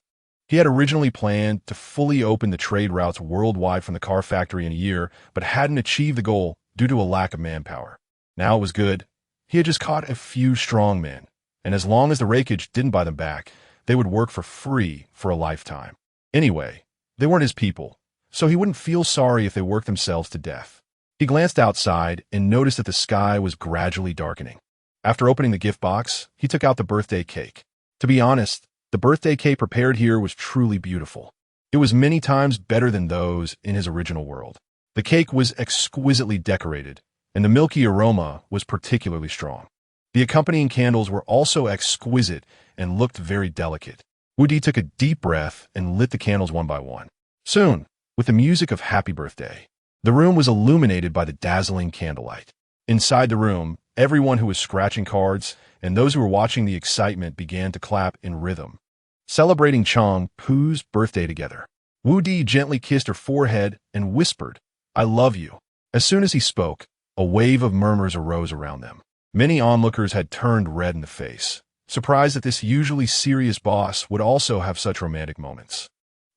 He had originally planned to fully open the trade routes worldwide from the car factory in a year, but hadn't achieved the goal due to a lack of manpower. Now it was good. He had just caught a few strong men, and as long as the Raikage didn't buy them back, they would work for free for a lifetime. Anyway, they weren't his people, so he wouldn't feel sorry if they worked themselves to death. He glanced outside and noticed that the sky was gradually darkening. After opening the gift box, he took out the birthday cake. To be honest, the birthday cake prepared here was truly beautiful. It was many times better than those in his original world. The cake was exquisitely decorated, and the milky aroma was particularly strong. The accompanying candles were also exquisite and looked very delicate. Wu Di took a deep breath and lit the candles one by one. Soon, with the music of Happy Birthday, the room was illuminated by the dazzling candlelight. Inside the room, everyone who was scratching cards and those who were watching the excitement began to clap in rhythm, celebrating Chong Pu's birthday together. Wu Di gently kissed her forehead and whispered, I love you. As soon as he spoke, a wave of murmurs arose around them. Many onlookers had turned red in the face, surprised that this usually serious boss would also have such romantic moments.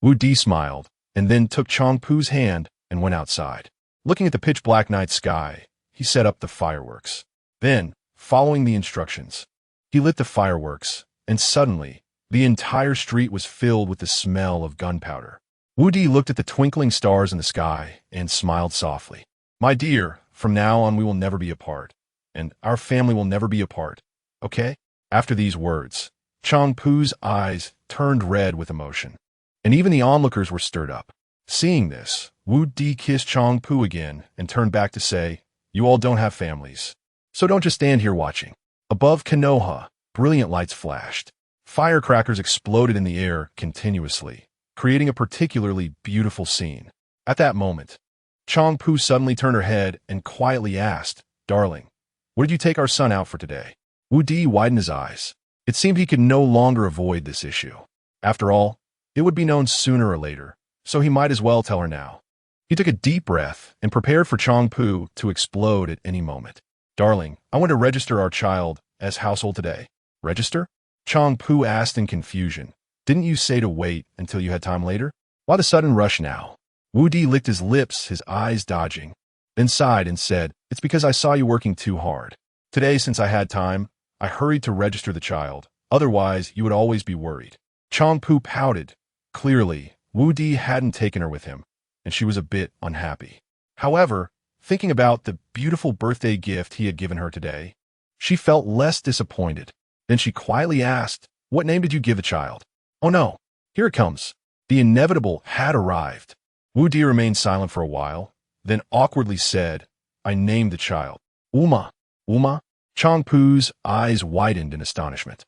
Wu Di smiled, and then took Chong Pu's hand and went outside. Looking at the pitch-black night sky, he set up the fireworks. Then, following the instructions, he lit the fireworks, and suddenly, the entire street was filled with the smell of gunpowder. Wu Di looked at the twinkling stars in the sky and smiled softly. My dear, from now on we will never be apart, and our family will never be apart, okay? After these words, Chong Pu's eyes turned red with emotion, and even the onlookers were stirred up. Seeing this, Wu Di kissed Chong Pu again and turned back to say, You all don't have families, so don't just stand here watching. Above Konoha, brilliant lights flashed. Firecrackers exploded in the air continuously, creating a particularly beautiful scene. At that moment, Chong Pu suddenly turned her head and quietly asked, Darling, what did you take our son out for today? Wu Di widened his eyes. It seemed he could no longer avoid this issue. After all, it would be known sooner or later, so he might as well tell her now. He took a deep breath and prepared for Chong Pu to explode at any moment. Darling, I want to register our child as household today. Register? Changpu asked in confusion. Didn't you say to wait until you had time later? Why the sudden rush now? Wu Di licked his lips, his eyes dodging, then sighed and said, It's because I saw you working too hard. Today, since I had time, I hurried to register the child. Otherwise, you would always be worried. Changpu pouted. Clearly, Wu Di hadn't taken her with him, and she was a bit unhappy. However, thinking about the beautiful birthday gift he had given her today, she felt less disappointed. Then she quietly asked, What name did you give the child? Oh no, here it comes. The inevitable had arrived. Wu Di remained silent for a while, then awkwardly said, I named the child. Uma. Uma? Changpu's eyes widened in astonishment.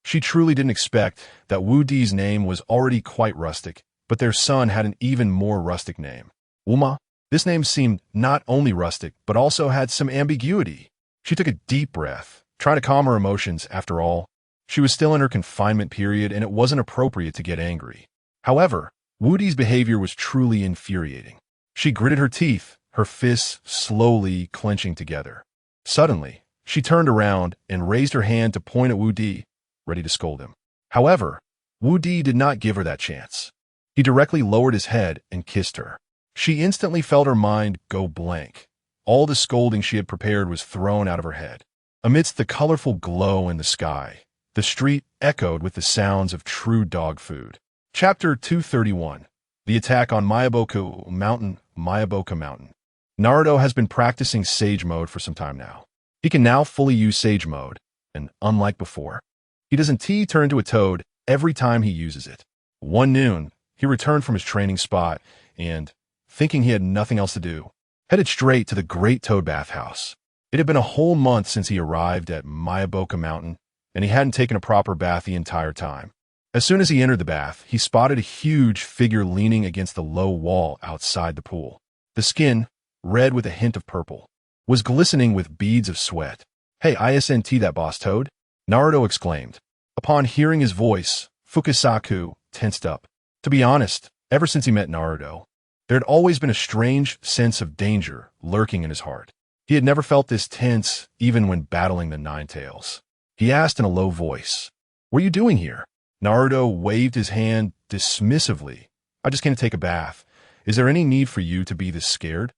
She truly didn't expect that Wu Di's name was already quite rustic, but their son had an even more rustic name. Uma? This name seemed not only rustic, but also had some ambiguity. She took a deep breath, trying to calm her emotions. After all, she was still in her confinement period and it wasn't appropriate to get angry. However, Wu Di's behavior was truly infuriating. She gritted her teeth, her fists slowly clenching together. Suddenly, she turned around and raised her hand to point at Wu Di, ready to scold him. However, Wu Di did not give her that chance. He directly lowered his head and kissed her. She instantly felt her mind go blank. All the scolding she had prepared was thrown out of her head. Amidst the colorful glow in the sky, the street echoed with the sounds of true dog food. Chapter 231. The Attack on Miyaboku Mountain. Miyaboku Mountain. Naruto has been practicing Sage Mode for some time now. He can now fully use Sage Mode, and unlike before, he doesn't turn into a toad every time he uses it. One noon, he returned from his training spot and, thinking he had nothing else to do, headed straight to the Great Toad Bathhouse. It had been a whole month since he arrived at Miyaboku Mountain, and he hadn't taken a proper bath the entire time. As soon as he entered the bath, he spotted a huge figure leaning against the low wall outside the pool. The skin, red with a hint of purple, was glistening with beads of sweat. Hey, isn't that boss Toad? Naruto exclaimed. Upon hearing his voice, Fukasaku tensed up. To be honest, ever since he met Naruto, there had always been a strange sense of danger lurking in his heart. He had never felt this tense even when battling the Nine Tails. He asked in a low voice, What are you doing here? Naruto waved his hand dismissively. I just came to take a bath. Is there any need for you to be this scared?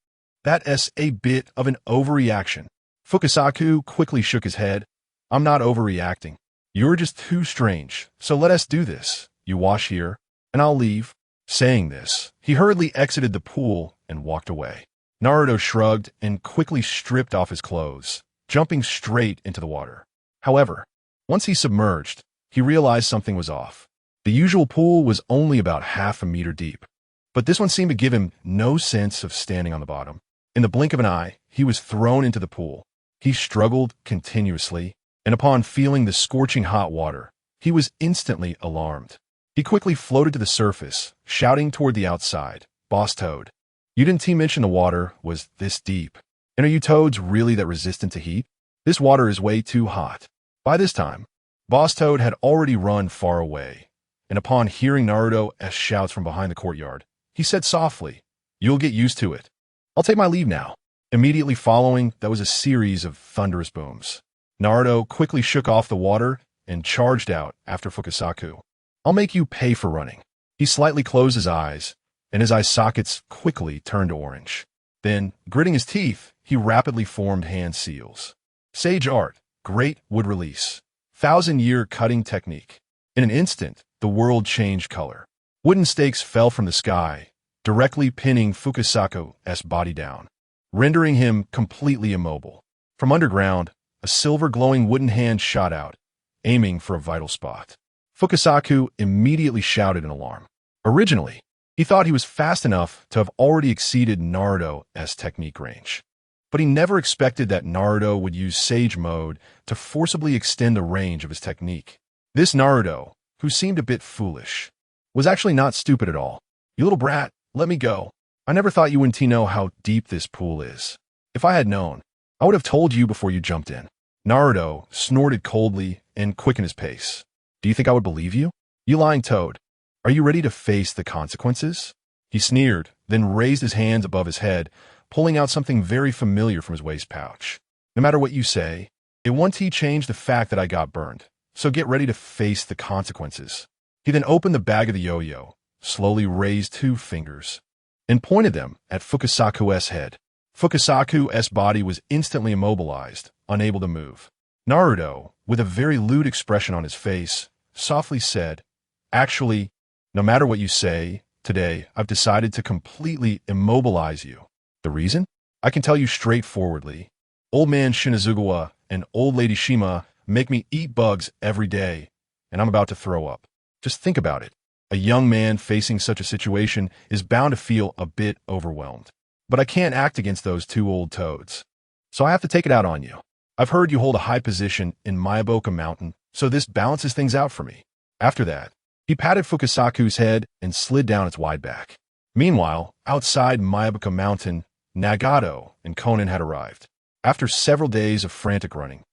That's a bit of an overreaction. Fukasaku quickly shook his head. I'm not overreacting. You're just too strange, so let us do this. You wash here, and I'll leave. Saying this, he hurriedly exited the pool and walked away. Naruto shrugged and quickly stripped off his clothes, jumping straight into the water. However, once he submerged, he realized something was off. The usual pool was only about half a meter deep, but this one seemed to give him no sense of standing on the bottom. In the blink of an eye, he was thrown into the pool. He struggled continuously, and upon feeling the scorching hot water, he was instantly alarmed. He quickly floated to the surface, shouting toward the outside, Boss Toad, you didn't mention the water was this deep. And are you toads really that resistant to heat? This water is way too hot. By this time, Boss Toad had already run far away, and upon hearing Naruto's shouts from behind the courtyard, he said softly, You'll get used to it. I'll take my leave now. Immediately following, there was a series of thunderous booms. Naruto quickly shook off the water and charged out after Fukasaku. I'll make you pay for running. He slightly closed his eyes, and his eye sockets quickly turned orange. Then, gritting his teeth, he rapidly formed hand seals. Sage art, great wood release. 1,000-year cutting technique. In an instant, the world changed color. Wooden stakes fell from the sky, directly pinning Fukasaku's body down, rendering him completely immobile. From underground, a silver glowing wooden hand shot out, aiming for a vital spot. Fukasaku immediately shouted in alarm. Originally, he thought he was fast enough to have already exceeded Naruto's technique range. But he never expected that Naruto would use Sage Mode to forcibly extend the range of his technique. This Naruto, who seemed a bit foolish, was actually not stupid at all. You little brat, let me go. I never thought you wouldn't know how deep this pool is. If I had known, I would have told you before you jumped in. Naruto snorted coldly and quickened his pace. Do you think I would believe you? You lying toad. Are you ready to face the consequences? He sneered, then raised his hands above his head, pulling out something very familiar from his waist pouch. No matter what you say, it won't change the fact that I got burned. so get ready to face the consequences. He then opened the bag of the yo-yo, slowly raised 2 fingers, and pointed them at Fukasaku's head. Fukasaku's body was instantly immobilized, unable to move. Naruto, with a very lewd expression on his face, softly said, "Actually, no matter what you say, today I've decided to completely immobilize you. The reason? I can tell you straightforwardly. Old man Shinazugawa and old lady Shima make me eat bugs every day, and I'm about to throw up. Just think about it. A young man facing such a situation is bound to feel a bit overwhelmed. But I can't act against those 2 old toads. So I have to take it out on you. I've heard you hold a high position in Myaboka Mountain, so this balances things out for me." After that, he patted Fukasaku's head and slid down its wide back. Meanwhile, outside Myaboka Mountain, Nagato and Konan had arrived. After several days of frantic running,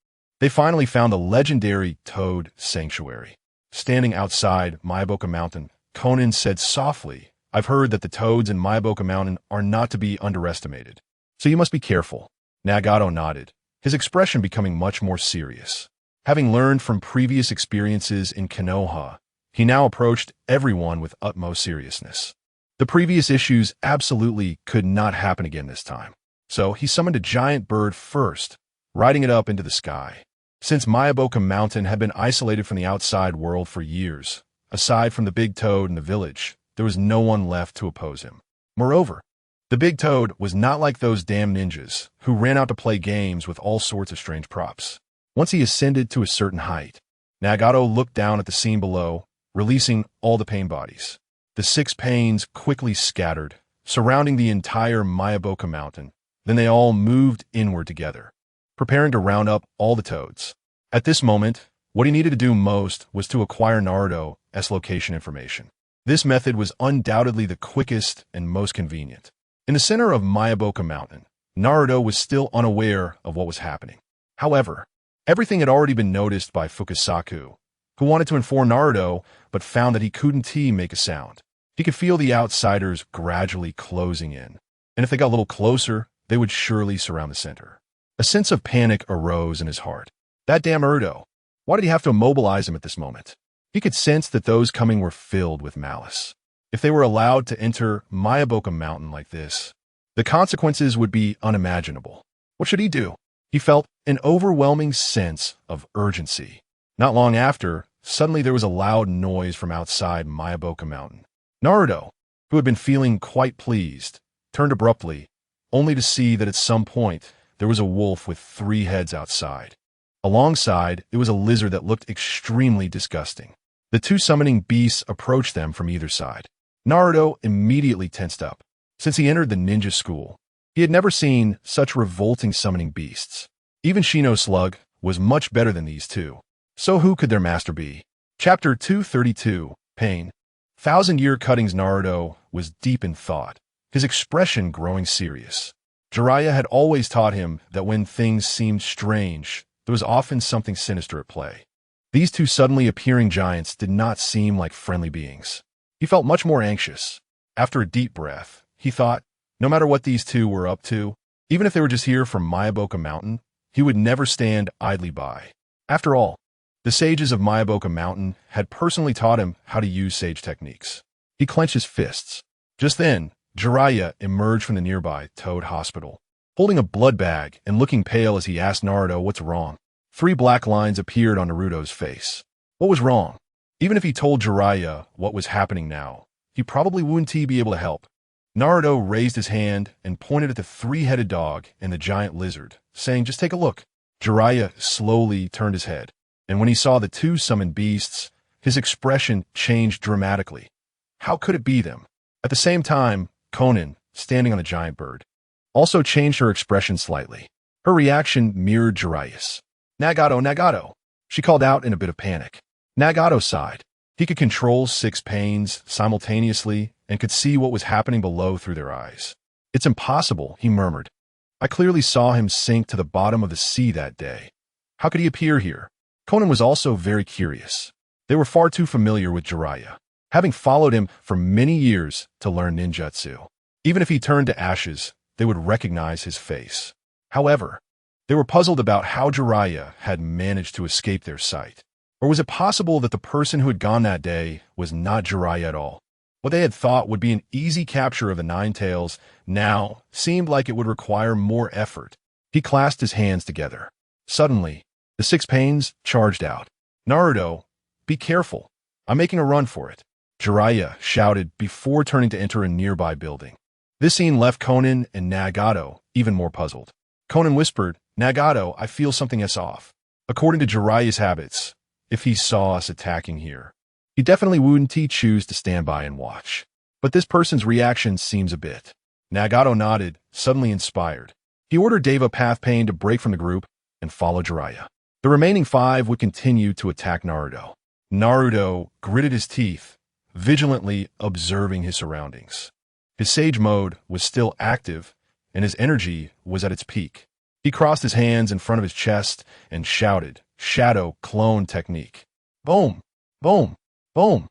they finally found the legendary Toad Sanctuary. Standing outside Myaboka Mountain, Konan said softly, "I've heard that the toads in Myaboka Mountain are not to be underestimated, so you must be careful." Nagato nodded, his expression becoming much more serious. Having learned from previous experiences in Konoha, he now approached everyone with utmost seriousness. The previous issues absolutely could not happen again this time. So he summoned a giant bird first, riding it up into the sky. Since Myaboka Mountain had been isolated from the outside world for years, aside from the big toad in the village, there was no one left to oppose him. Moreover, the big toad was not like those damn ninjas who ran out to play games with all sorts of strange props. Once he ascended to a certain height, Nagato looked down at the scene below, releasing all the pain bodies. The 6 pains quickly scattered, surrounding the entire Myaboka Mountain. Then they all moved inward together, preparing to round up all the toads. At this moment, what he needed to do most was to acquire Naruto's location information. This method was undoubtedly the quickest and most convenient. In the center of Myaboka Mountain, Naruto was still unaware of what was happening. However, everything had already been noticed by Fukasaku, who wanted to inform Naruto but found that he couldn't make a sound. He could feel the outsiders gradually closing in, and if they got a little closer, they would surely surround the center. A sense of panic arose in his heart. That damn Naruto. Why did he have to immobilize him at this moment? He could sense that those coming were filled with malice. If they were allowed to enter Myaboka Mountain like this, the consequences would be unimaginable. What should he do? He felt an overwhelming sense of urgency. Not long after, suddenly there was a loud noise from outside Myaboka Mountain. Naruto, who had been feeling quite pleased, turned abruptly, only to see that at some point there was a wolf with 3 heads outside. Alongside, it was a lizard that looked extremely disgusting. The 2 summoning beasts approached them from either side. Naruto immediately tensed up. Since he entered the ninja school, he had never seen such revolting summoning beasts. Even Shino Slug was much better than these 2. So who could their master be? Chapter 232, Pain. 1,000-Year Cuttings. Naruto was deep in thought, his expression growing serious. Jiraiya had always taught him that when things seemed strange, there was often something sinister at play. These 2 suddenly appearing giants did not seem like friendly beings. He felt much more anxious. After a deep breath, he thought, no matter what these 2 were up to, even if they were just here from Myaboka Mountain, he would never stand idly by. After all, the sages of Myaboka Mountain had personally taught him how to use sage techniques. He clenched his fists. Just then, Jiraiya emerged from the nearby Toad Hospital, holding a blood bag and looking pale as he asked Naruto what's wrong. 3 black lines appeared on Naruto's face. What was wrong? Even if he told Jiraiya what was happening now, he probably wouldn't be able to help. Naruto raised his hand and pointed at the 3-headed dog and the giant lizard, saying, "Just take a look." Jiraiya slowly turned his head, and when he saw the 2 summoned beasts, his expression changed dramatically. How could it be them? At the same time, Konan, standing on the giant bird, also changed her expression slightly. Her reaction mirrored Jiraiya's. "Nagato, Nagato," she called out in a bit of panic. Nagato sighed. He could control 6 pains simultaneously and could see what was happening below through their eyes. "It's impossible," he murmured. "I clearly saw him sink to the bottom of the sea that day. How could he appear here?" Konan was also very curious. They were far too familiar with Jiraiya, having followed him for many years to learn ninjutsu. Even if he turned to ashes, they would recognize his face. However, they were puzzled about how Jiraiya had managed to escape their sight. Or was it possible that the person who had gone that day was not Jiraiya at all? What they had thought would be an easy capture of the Nine Tails now seemed like it would require more effort. He clasped his hands together. Suddenly, the six pains charged out. Naruto, be careful. I'm making a run for it, Jiraiya shouted before turning to enter a nearby building. This scene left Konan and Nagato even more puzzled. Konan whispered, Nagato, I feel something is off. According to Jiraiya's habits, if he saw us attacking here, he definitely wouldn't choose to stand by and watch. But this person's reaction seems a bit. Nagato nodded, suddenly inspired. He ordered Deva Path Pain to break from the group and follow Jiraiya. The remaining five would continue to attack Naruto. Naruto gritted his teeth, vigilantly observing his surroundings. His Sage mode was still active, and his energy was at its peak. He crossed his hands in front of his chest and shouted, Shadow Clone Technique. Boom! Boom! Boom!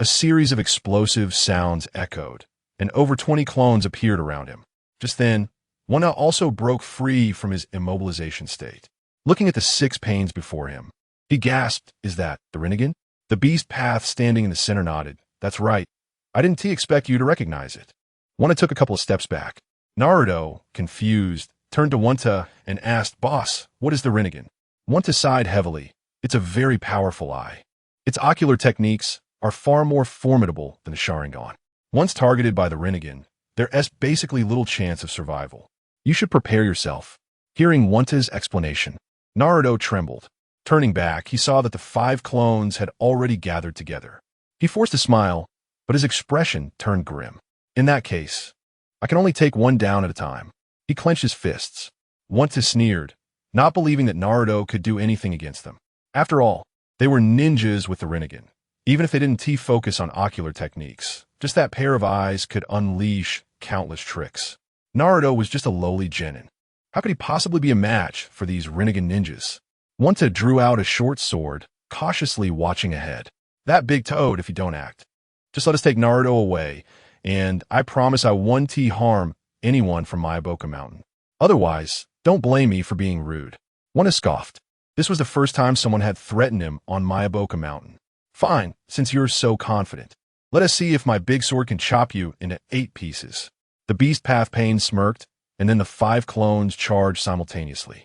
A series of explosive sounds echoed, and over 20 clones appeared around him. Just then, one also broke free from his immobilization state. Looking at the six pains before him, he gasped, Is that the Rinnegan? The beast path standing in the center nodded. That's right. I didn't expect you to recognize it. Wanta took a couple of steps back. Naruto, confused, turned to Wanta and asked, Boss, what is the Rinnegan? Wanta sighed heavily. It's a very powerful eye. Its ocular techniques are far more formidable than the Sharingan. Once targeted by the Rinnegan, there's basically little chance of survival. You should prepare yourself. Hearing Wanta's explanation, Naruto trembled. Turning back, he saw that the five clones had already gathered together. He forced a smile, but his expression turned grim. In that case, I can only take one down at a time. He clenched his fists. Wanta sneered, not believing that Naruto could do anything against them. After all, they were ninjas with the Rinnegan. Even if they didn't focus on ocular techniques, just that pair of eyes could unleash countless tricks. Naruto was just a lowly genin. How could he possibly be a match for these Rinnegan ninjas? Wanta drew out a short sword, cautiously watching ahead. That big toad if you don't act. Just let us take Naruto away, and I promise I won't harm anyone from Myaboka Mountain. Otherwise, don't blame me for being rude. Wanta scoffed. This was the first time someone had threatened him on Myaboka Mountain. Fine, since you're so confident. Let us see if my big sword can chop you into 8 pieces. The beast path pain smirked, and then the 5 clones charged simultaneously.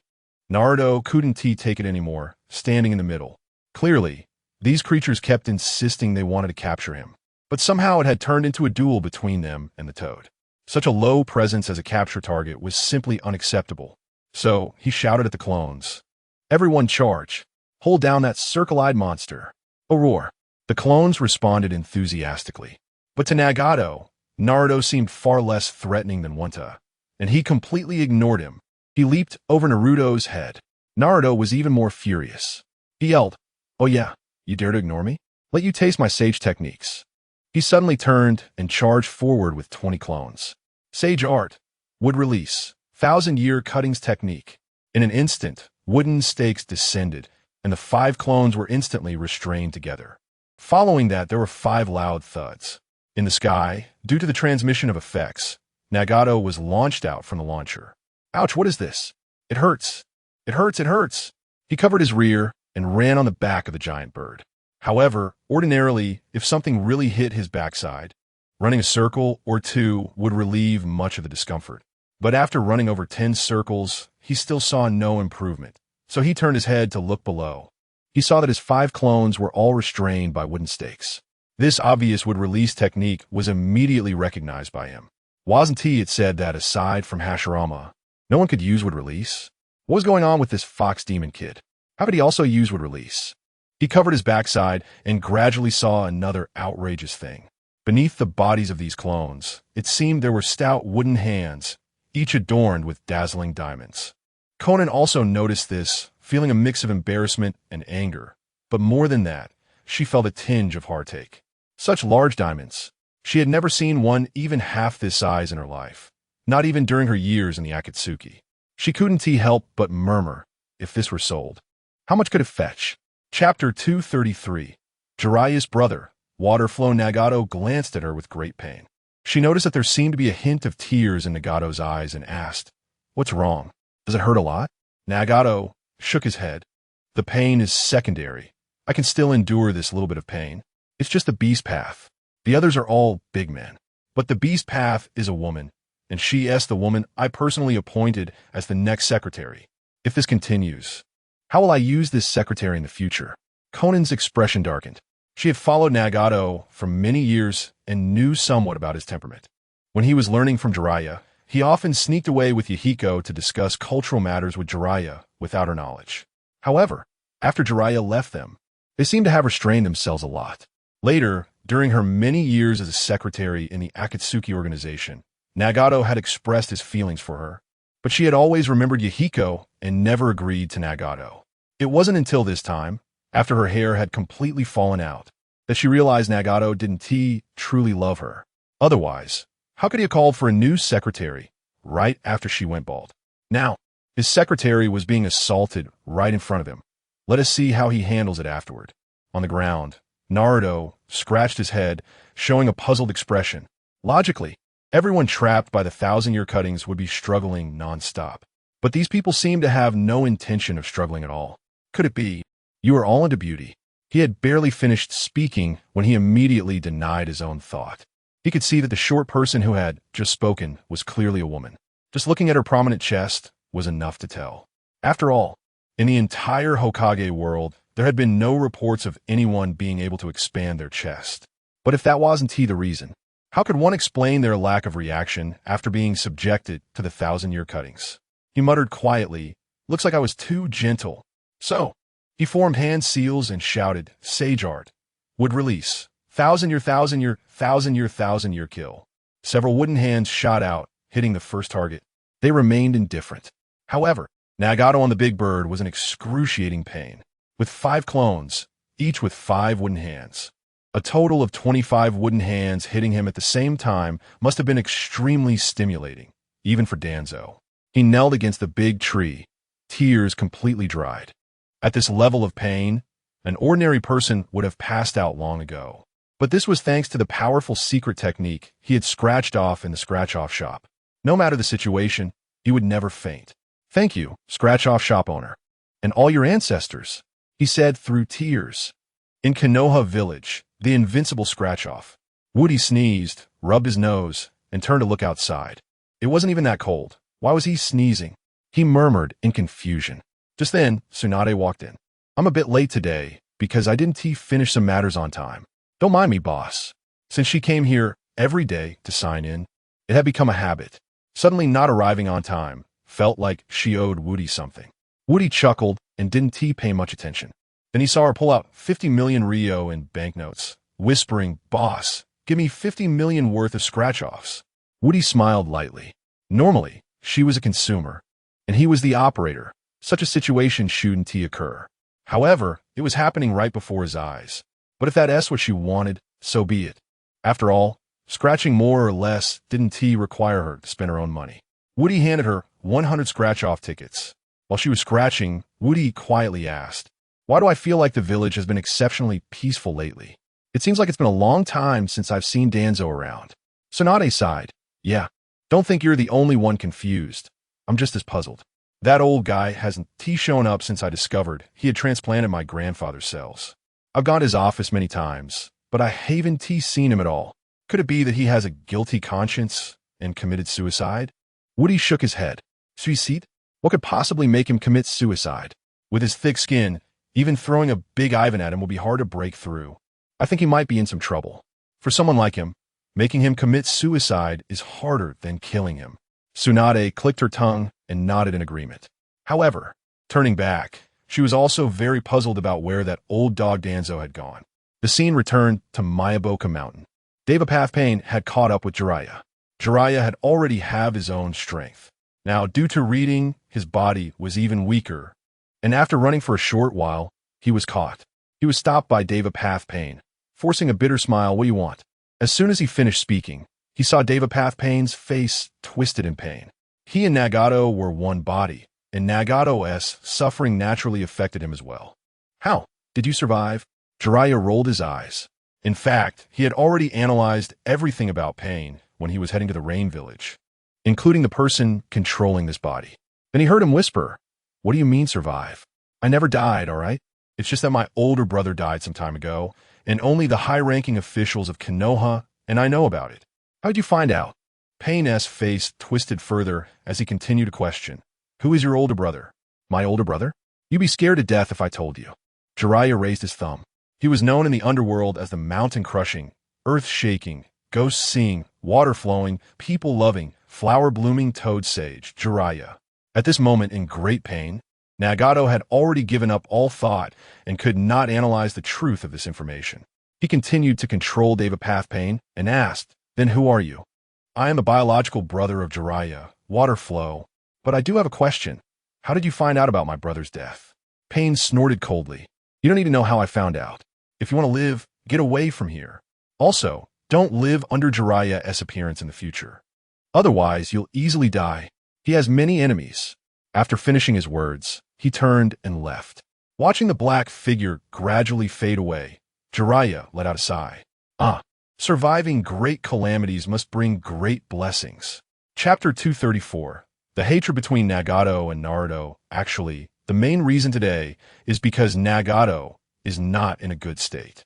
Naruto couldn't take it anymore, standing in the middle. Clearly, these creatures kept insisting they wanted to capture him. But somehow it had turned into a duel between them and the toad. Such a low presence as a capture target was simply unacceptable. So he shouted at the clones. Everyone charge. Hold down that circle-eyed monster. A roar. The clones responded enthusiastically. But to Nagato, Naruto seemed far less threatening than Wanta, and he completely ignored him. He leaped over Naruto's head. Naruto was even more furious. He yelled, Oh yeah, you dare to ignore me? Let you taste my sage techniques. He suddenly turned and charged forward with 20 clones. Sage art. Wood release. 1,000-year cuttings technique. In an instant, wooden stakes descended, and the 5 clones were instantly restrained together. Following that, there were 5 loud thuds. In the sky, due to the transmission of effects, Nagato was launched out from the launcher. Ouch, what is this? It hurts. It hurts, it hurts. He covered his rear and ran on the back of the giant bird. However, ordinarily, if something really hit his backside, running a circle or 2 would relieve much of the discomfort. But after running over 10 circles, he still saw no improvement. So he turned his head to look below. He saw that his 5 clones were all restrained by wooden stakes. This obvious wood release technique was immediately recognized by him. Wasn't it said that aside from Hashirama, no one could use wood release? What was going on with this fox demon kid? How could he also use wood release? He covered his backside and gradually saw another outrageous thing. Beneath the bodies of these clones, it seemed there were stout wooden hands, each adorned with dazzling diamonds. Konan also noticed this, feeling a mix of embarrassment and anger. But more than that, she felt a tinge of heartache. Such large diamonds. She had never seen one even half this size in her life, not even during her years in the Akatsuki. She couldn't help but murmur, if this were sold. How much could it fetch? Chapter 233. Jiraiya's brother, Waterflow. Nagato glanced at her with great pain. She noticed that there seemed to be a hint of tears in Nagato's eyes and asked, What's wrong? Does it hurt a lot? Nagato shook his head. The pain is secondary. I can still endure this little bit of pain. It's just the beast path. The others are all big men. But the beast path is a woman, and she is the woman I personally appointed as the next secretary. If this continues, how will I use this secretary in the future? Conan's expression darkened. She had followed Nagato for many years and knew somewhat about his temperament. When he was learning from Jiraiya, he often sneaked away with Yahiko to discuss cultural matters with Jiraiya without her knowledge. However, after Jiraiya left them, they seemed to have restrained themselves a lot. Later, during her many years as a secretary in the Akatsuki organization, Nagato had expressed his feelings for her, but she had always remembered Yahiko and never agreed to Nagato. It wasn't until this time, after her hair had completely fallen out, that she realized Nagato didn't truly love her. Otherwise, how could he have called for a new secretary right after she went bald? Now, his secretary was being assaulted right in front of him. Let us see how he handles it afterward. On the ground, Naruto scratched his head, showing a puzzled expression. Logically, everyone trapped by the thousand-year cuttings would be struggling non-stop. But these people seemed to have no intention of struggling at all. Could it be? You are all into beauty. He had barely finished speaking when he immediately denied his own thought. He could see that the short person who had just spoken was clearly a woman. Just looking at her prominent chest was enough to tell. After all, in the entire Hokage world, there had been no reports of anyone being able to expand their chest. But if that wasn't the reason, how could one explain their lack of reaction after being subjected to the thousand-year cuttings? He muttered quietly, "Looks like I was too gentle." So, he formed hand seals and shouted, "Sage art. Would release. Thousand-year, thousand-year, thousand-year, thousand-year kill." Several wooden hands shot out, hitting the first target. They remained indifferent. However, Nagato on the big bird was in excruciating pain. With 5 clones, each with 5 wooden hands. A total of 25 wooden hands hitting him at the same time must have been extremely stimulating, even for Danzo. He knelt against the big tree, tears completely dried. At this level of pain, an ordinary person would have passed out long ago. But this was thanks to the powerful secret technique he had scratched off in the scratch-off shop. No matter the situation, he would never faint. "Thank you, scratch-off shop owner. And all your ancestors," he said through tears. In Konoha village, the invincible scratch-off. Woody sneezed, rubbed his nose, and turned to look outside. It wasn't even that cold. Why was he sneezing? He murmured in confusion. Just then, Tsunade walked in. "I'm a bit late today, because I didn't finish some matters on time. Don't mind me, boss." Since she came here every day to sign in, it had become a habit. Suddenly not arriving on time felt like she owed Woody something. Woody chuckled and didn't pay much attention. Then he saw her pull out 50 million Rio in banknotes, whispering, "Boss, give me 50 million worth of scratch-offs." Woody smiled lightly. Normally, she was a consumer, and he was the operator. Such a situation shouldn't occur. However, it was happening right before his eyes. But if that's what she wanted, so be it. After all, scratching more or less didn't require her to spend her own money. Woody handed her 100 scratch-off tickets. While she was scratching, Woody quietly asked, "Why do I feel like the village has been exceptionally peaceful lately? It seems like it's been a long time since I've seen Danzo around." Tsunade sighed. "Yeah, don't think you're the only one confused. I'm just as puzzled. That old guy hasn't shown up since I discovered he had transplanted my grandfather's cells. I've gone to his office many times, but I haven't seen him at all. Could it be that he has a guilty conscience and committed suicide?" Woody shook his head. "Suicide? What could possibly make him commit suicide? With his thick skin, even throwing a big Ivan at him will be hard to break through. I think he might be in some trouble. For someone like him, making him commit suicide is harder than killing him." Tsunade clicked her tongue and nodded in agreement. However, turning back, she was also very puzzled about where that old dog Danzo had gone. The scene returned to Mayaboka Mountain. Devapath Pain had caught up with Jiraiya. Jiraiya had already have his own strength. Now, due to reading, his body was even weaker, and after running for a short while, he was caught. He was stopped by Devapath Pain, forcing a bitter smile. "What do you want?" As soon as he finished speaking, he saw Devapath Pain's face twisted in pain. He and Nagato were one body, and Nagato's suffering naturally affected him as well. "How did you survive?" Jiraiya rolled his eyes. In fact, he had already analyzed everything about pain when he was heading to the Rain Village, including the person controlling this body. Then he heard him whisper, "What do you mean survive? I never died, all right?" It's just that my older brother died some time ago, and only the high-ranking officials of Konoha and I know about it. How'd you find out? Pain's face twisted further as he continued to question. Who is your older brother? My older brother? You'd be scared to death if I told you. Jiraiya raised his thumb. He was known in the underworld as the mountain-crushing, earth-shaking, ghost-seeing, water-flowing, people-loving, flower-blooming toad sage, Jiraiya. At this moment, in great pain, Nagato had already given up all thought and could not analyze the truth of this information. He continued to control Pain and asked, Then who are you? I am a biological brother of Jiraiya, Waterflow, but I do have a question. How did you find out about my brother's death? Pain snorted coldly. You don't need to know how I found out. If you want to live, get away from here. Also, don't live under Jiraiya's appearance in the future. Otherwise, you'll easily die. He has many enemies. After finishing his words, he turned and left. Watching the black figure gradually fade away, Jiraiya let out a sigh. Surviving great calamities must bring great blessings. Chapter 234. The hatred between Nagato and Naruto. Actually, the main reason today is because Nagato is not in a good state.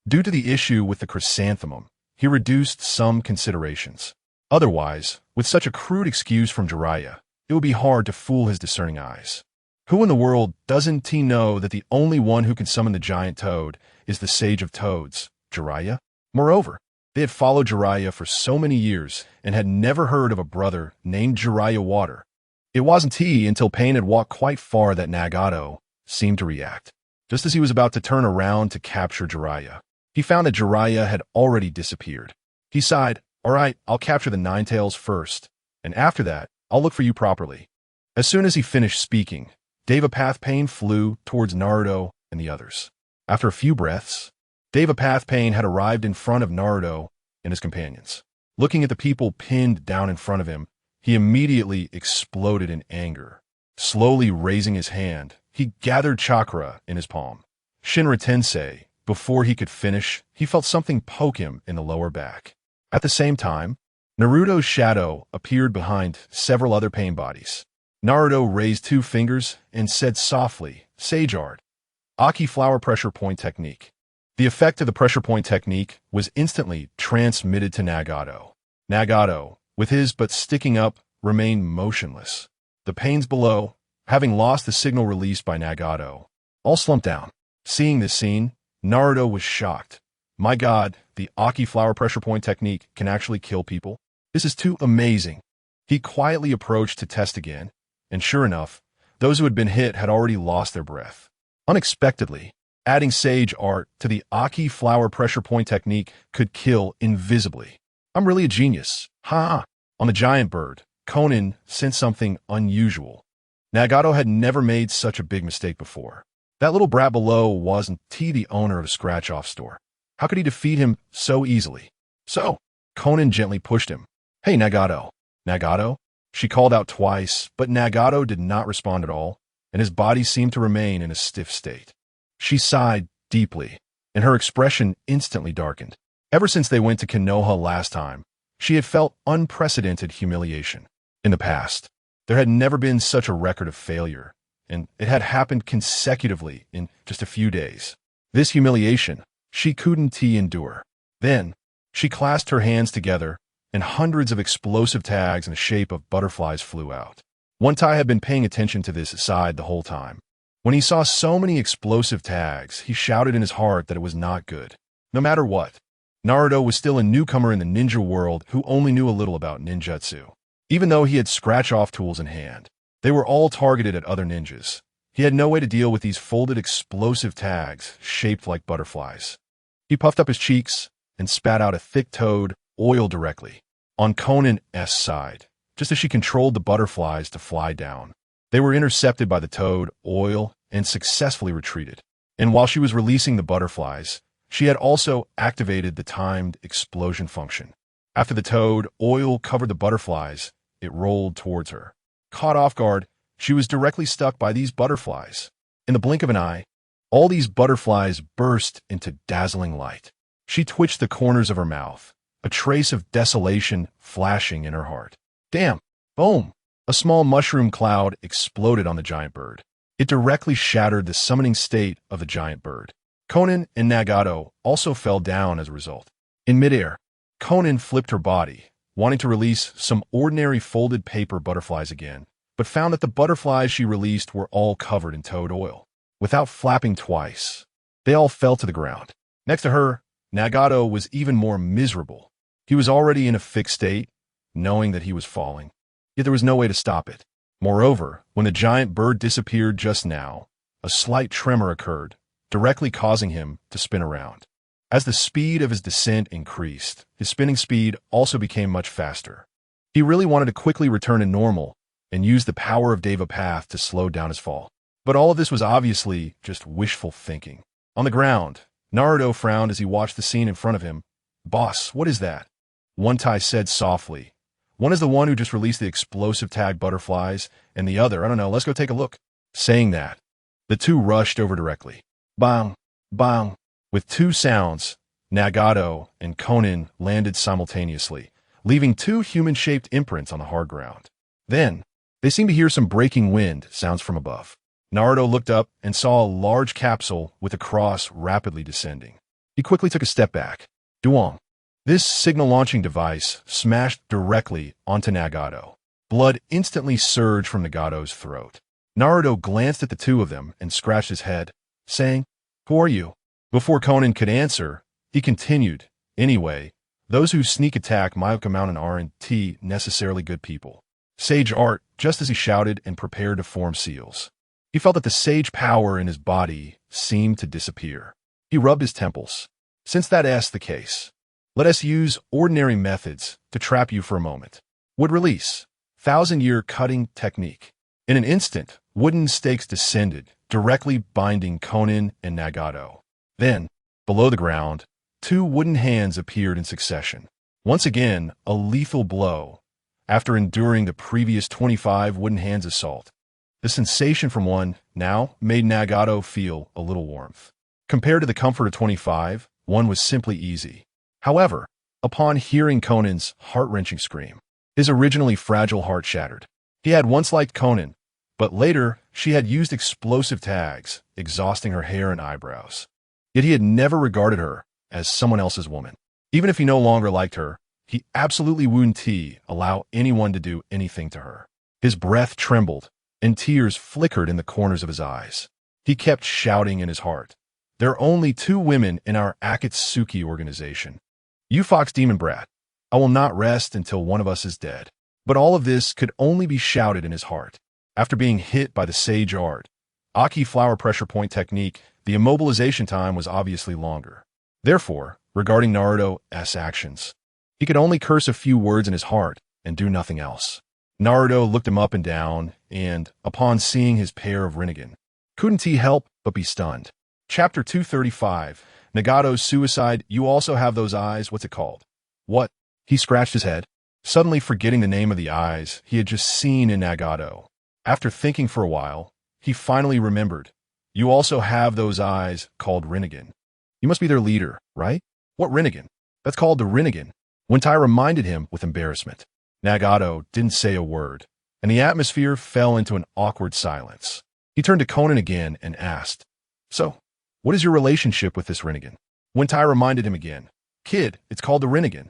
Due to the issue with the chrysanthemum, he reduced some considerations. Otherwise, with such a crude excuse from Jiraiya, it would be hard to fool his discerning eyes. Who in the world doesn't he know that the only one who can summon the giant toad is the Sage of Toads, Jiraiya? Moreover, they had followed Jiraiya for so many years and had never heard of a brother named Jiraiya Water. It wasn't until Pain had walked quite far that Nagato seemed to react. Just as he was about to turn around to capture Jiraiya, he found that Jiraiya had already disappeared. He sighed, All right, I'll capture the Ninetales first, and after that, I'll look for you properly. As soon as he finished speaking, Pain flew towards Naruto and the others. After a few breaths, Pain had arrived in front of Naruto and his companions. Looking at the people pinned down in front of him, he immediately exploded in anger. Slowly raising his hand, he gathered chakra in his palm. Shinra Tensei, before he could finish, he felt something poke him in the lower back. At the same time, Naruto's shadow appeared behind several other pain bodies. Naruto raised 2 fingers and said softly, Sage Art, Aki Flower Pressure Point Technique. The effect of the pressure point technique was instantly transmitted to Nagato. Nagato, with his butt sticking up, remained motionless. The pains below, having lost the signal released by Nagato, all slumped down. Seeing this scene, Naruto was shocked. My god, the Aki Flower Pressure Point technique can actually kill people? This is too amazing. He quietly approached to test again, and sure enough, those who had been hit had already lost their breath. Unexpectedly, adding Sage Art to the Aki Flower Pressure Point technique could kill invisibly. I'm really a genius. Ha! On the giant bird, Conan sensed something unusual. Nagato had never made such a big mistake before. That little brat below wasn't the owner of a scratch-off store. How could he defeat him so easily? So, Conan gently pushed him. Hey, Nagato. Nagato? She called out twice, but Nagato did not respond at all, and his body seemed to remain in a stiff state. She sighed deeply, and her expression instantly darkened. Ever since they went to Konoha last time, she had felt unprecedented humiliation. In the past, there had never been such a record of failure, and it had happened consecutively in just a few days. This humiliation she couldn't endure. Then, she clasped her hands together, and hundreds of explosive tags in the shape of butterflies flew out. One Tai had been paying attention to this side the whole time. When he saw so many explosive tags, he shouted in his heart that it was not good. No matter what, Naruto was still a newcomer in the ninja world who only knew a little about ninjutsu. Even though he had scratch-off tools in hand, they were all targeted at other ninjas. He had no way to deal with these folded explosive tags shaped like butterflies. He puffed up his cheeks and spat out a thick toad oil directly on Conan's side, just as she controlled the butterflies to fly down. They were intercepted by the toad oil and successfully retreated. And while she was releasing the butterflies, she had also activated the timed explosion function. After the toad oil covered the butterflies, it rolled towards her. Caught off guard, she was directly stuck by these butterflies. In the blink of an eye, all these butterflies burst into dazzling light. She twitched the corners of her mouth, a trace of desolation flashing in her heart. Damn! Boom! A small mushroom cloud exploded on the giant bird. It directly shattered the summoning state of the giant bird. Konan and Nagato also fell down as a result. In midair, Konan flipped her body, wanting to release some ordinary folded paper butterflies again, but found that the butterflies she released were all covered in toad oil. Without flapping twice, they all fell to the ground. Next to her, Nagato was even more miserable. He was already in a fixed state, knowing that he was falling, yet there was no way to stop it. Moreover, when the giant bird disappeared just now, a slight tremor occurred, directly causing him to spin around. As the speed of his descent increased, his spinning speed also became much faster. He really wanted to quickly return to normal and use the power of Deva Path to slow down his fall. But all of this was obviously just wishful thinking. On the ground, Naruto frowned as he watched the scene in front of him. "Boss, what is that?" One Tai said softly. "One is the one who just released the explosive tag butterflies, and the other, I don't know, let's go take a look." Saying that, the two rushed over directly. Bang! Bang! With two sounds, Nagato and Konan landed simultaneously, leaving two human-shaped imprints on the hard ground. Then, they seemed to hear some breaking wind sounds from above. Naruto looked up and saw a large capsule with a cross rapidly descending. He quickly took a step back. Duong. This signal-launching device smashed directly onto Nagato. Blood instantly surged from Nagato's throat. Naruto glanced at the two of them and scratched his head, saying, "Who are you?" Before Konan could answer, he continued, "Anyway, those who sneak attack Myoka Mountain aren't necessarily good people." Sage art, just as he shouted and prepared to form seals. He felt that the sage power in his body seemed to disappear. He rubbed his temples. "Since that's the case, let us use ordinary methods to trap you for a moment." Would release. 1,000-year cutting technique. In an instant, wooden stakes descended, directly binding Konan and Nagato. Then, below the ground, two wooden hands appeared in succession. Once again, a lethal blow, after enduring the previous 25 wooden hands assault. The sensation from one now made Nagato feel a little warmth. Compared to the comfort of 25, one was simply easy. However, upon hearing Konan's heart-wrenching scream, his originally fragile heart shattered. He had once liked Konan, but later she had used explosive tags, exhausting her hair and eyebrows. Yet he had never regarded her as someone else's woman. Even if he no longer liked her, he absolutely wouldn't allow anyone to do anything to her. His breath trembled, and tears flickered in the corners of his eyes. He kept shouting in his heart, "There are only two women in our Akatsuki organization. You fox demon brat. I will not rest until one of us is dead." But all of this could only be shouted in his heart. After being hit by the sage art, Aki flower pressure point technique, the immobilization time was obviously longer. Therefore, regarding Naruto's actions, he could only curse a few words in his heart and do nothing else. Naruto looked him up and down, and, upon seeing his pair of Rinnegan, couldn't he help but be stunned. Chapter 235, Nagato's suicide. "You also have those eyes, what's it called?" "What?" He scratched his head, suddenly forgetting the name of the eyes he had just seen in Nagato. After thinking for a while, he finally remembered. "You also have those eyes called Rinnegan. You must be their leader, right?" "What Rinnegan?" "That's called the Rinnegan." Wintai reminded him with embarrassment. Nagato didn't say a word, and the atmosphere fell into an awkward silence. He turned to Konan again and asked, "So, what is your relationship with this Rinnegan?" Wintai reminded him again. "Kid, it's called the Rinnegan."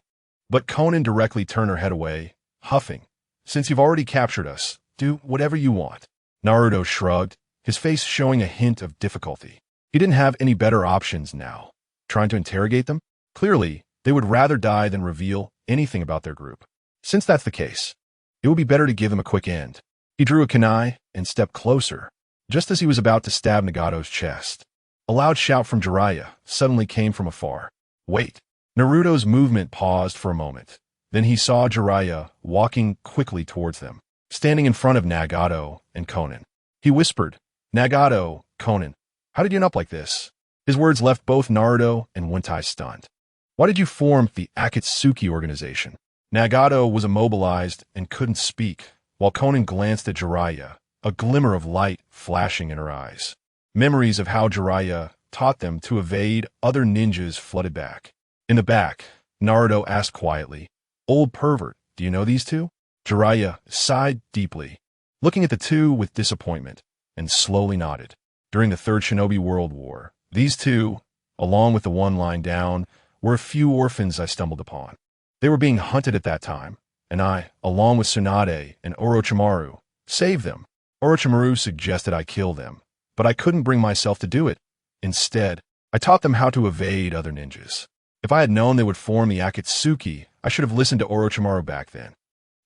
But Konan directly turned her head away, huffing. "Since you've already captured us, do whatever you want." Naruto shrugged, his face showing a hint of difficulty. He didn't have any better options now. Trying to interrogate them? Clearly, they would rather die than reveal anything about their group. Since that's the case, it would be better to give them a quick end. He drew a kunai and stepped closer, just as he was about to stab Nagato's chest. A loud shout from Jiraiya suddenly came from afar. "Wait!" Naruto's movement paused for a moment. Then he saw Jiraiya walking quickly towards them, standing in front of Nagato and Konan. He whispered, "Nagato, Konan, how did you end up like this?" His words left both Naruto and Wintai stunned. "Why did you form the Akatsuki organization?" Nagato was immobilized and couldn't speak, while Konan glanced at Jiraiya, a glimmer of light flashing in her eyes. Memories of how Jiraiya taught them to evade other ninjas flooded back. In the back, Naruto asked quietly, "Old pervert, do you know these two?" Jiraiya sighed deeply, looking at the two with disappointment, and slowly nodded. During the Third Shinobi World War, these two, along with the one lying down, were a few orphans I stumbled upon. They were being hunted at that time, and I, along with Tsunade and Orochimaru, saved them. Orochimaru suggested I kill them, but I couldn't bring myself to do it. Instead, I taught them how to evade other ninjas. If I had known they would form the Akatsuki, I should have listened to Orochimaru back then.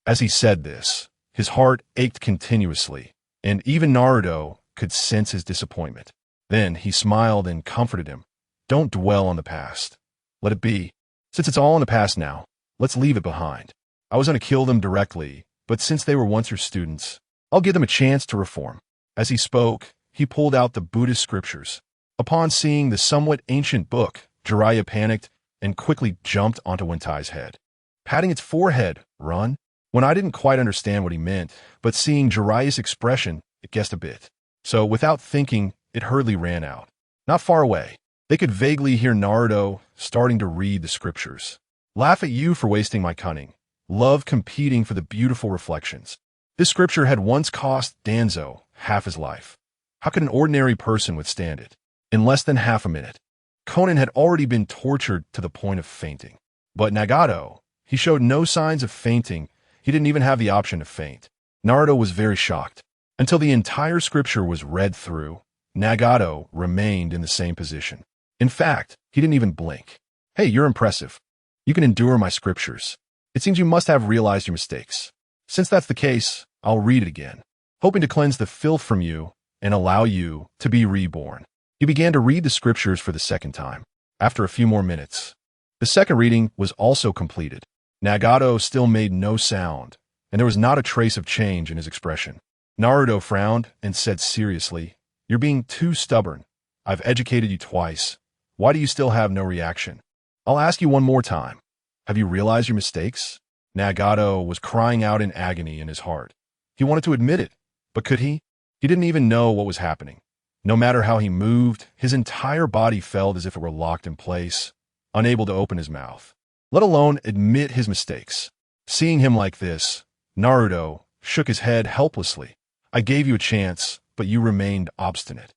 As he said this, his heart ached continuously, and even Naruto could sense his disappointment. Then he smiled and comforted him. Don't dwell on the past. Let it be. Since it's all in the past now, let's leave it behind. I was going to kill them directly, but since they were once your students, I'll give them a chance to reform. As he spoke, he pulled out the Buddhist scriptures. Upon seeing the somewhat ancient book, Jiraiya panicked and quickly jumped onto Wentai's head. Patting its forehead, run? When I didn't quite understand what he meant, but seeing Jiraiya's expression, it guessed a bit. So without thinking, it hurriedly ran out. Not far away, they could vaguely hear Naruto starting to read the scriptures. Laugh at you for wasting my cunning. Love competing for the beautiful reflections. This scripture had once cost Danzo half his life. How could an ordinary person withstand it? In less than half a minute, Conan had already been tortured to the point of fainting. But Nagato, he showed no signs of fainting. He didn't even have the option to faint. Naruto was very shocked. Until the entire scripture was read through, Nagato remained in the same position. In fact, he didn't even blink. Hey, you're impressive. You can endure my scriptures. It seems you must have realized your mistakes. Since that's the case, I'll read it again, hoping to cleanse the filth from you and allow you to be reborn. He began to read the scriptures for the second time. After a few more minutes, the second reading was also completed. Nagato still made no sound, and there was not a trace of change in his expression. Naruto frowned and said seriously, "You're being too stubborn. I've educated you twice. Why do you still have no reaction? I'll ask you one more time. Have you realized your mistakes?" Nagato was crying out in agony in his heart. He wanted to admit it, but could he? He didn't even know what was happening. No matter how he moved, his entire body felt as if it were locked in place, unable to open his mouth, let alone admit his mistakes. Seeing him like this, Naruto shook his head helplessly. "I gave you a chance, but you remained obstinate.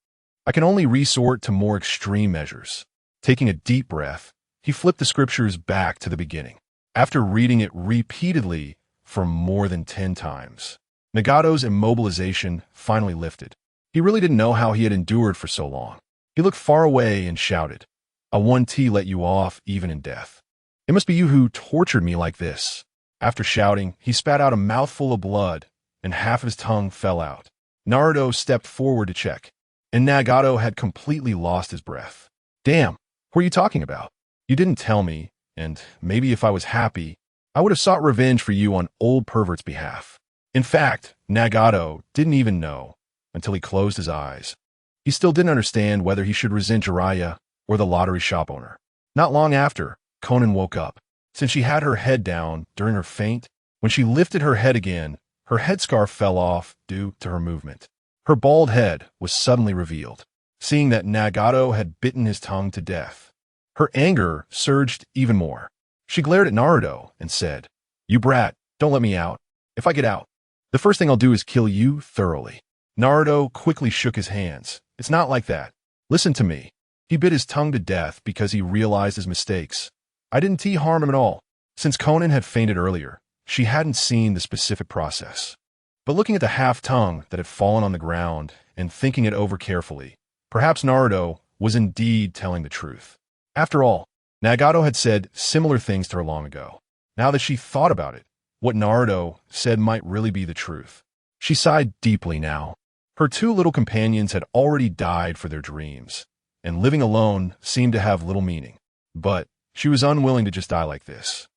I can only resort to more extreme measures." Taking a deep breath, he flipped the scriptures back to the beginning. After reading it repeatedly for more than 10 times, Nagato's immobilization finally lifted. He really didn't know how he had endured for so long. He looked far away and shouted, "I 1T let you off even in death. It must be you who tortured me like this." After shouting, he spat out a mouthful of blood, and half of his tongue fell out. Naruto stepped forward to check, and Nagato had completely lost his breath. "Damn, what are you talking about? You didn't tell me, and maybe if I was happy, I would have sought revenge for you on old pervert's behalf." In fact, Nagato didn't even know until he closed his eyes. He still didn't understand whether he should resent Jiraiya or the lottery shop owner. Not long after, Conan woke up. Since she had her head down during her faint, when she lifted her head again, her headscarf fell off due to her movement. Her bald head was suddenly revealed. Seeing that Nagato had bitten his tongue to death, her anger surged even more. She glared at Naruto and said, "You brat, don't let me out. If I get out, the first thing I'll do is kill you thoroughly." Naruto quickly shook his hands. "It's not like that. Listen to me. He bit his tongue to death because he realized his mistakes. I didn't harm him at all." Since Conan had fainted earlier, she hadn't seen the specific process. But looking at the half-tongue that had fallen on the ground and thinking it over carefully, perhaps Naruto was indeed telling the truth. After all, Nagato had said similar things to her long ago. Now that she thought about it, what Naruto said might really be the truth. She sighed deeply now. Her two little companions had already died for their dreams, and living alone seemed to have little meaning. But she was unwilling to just die like this.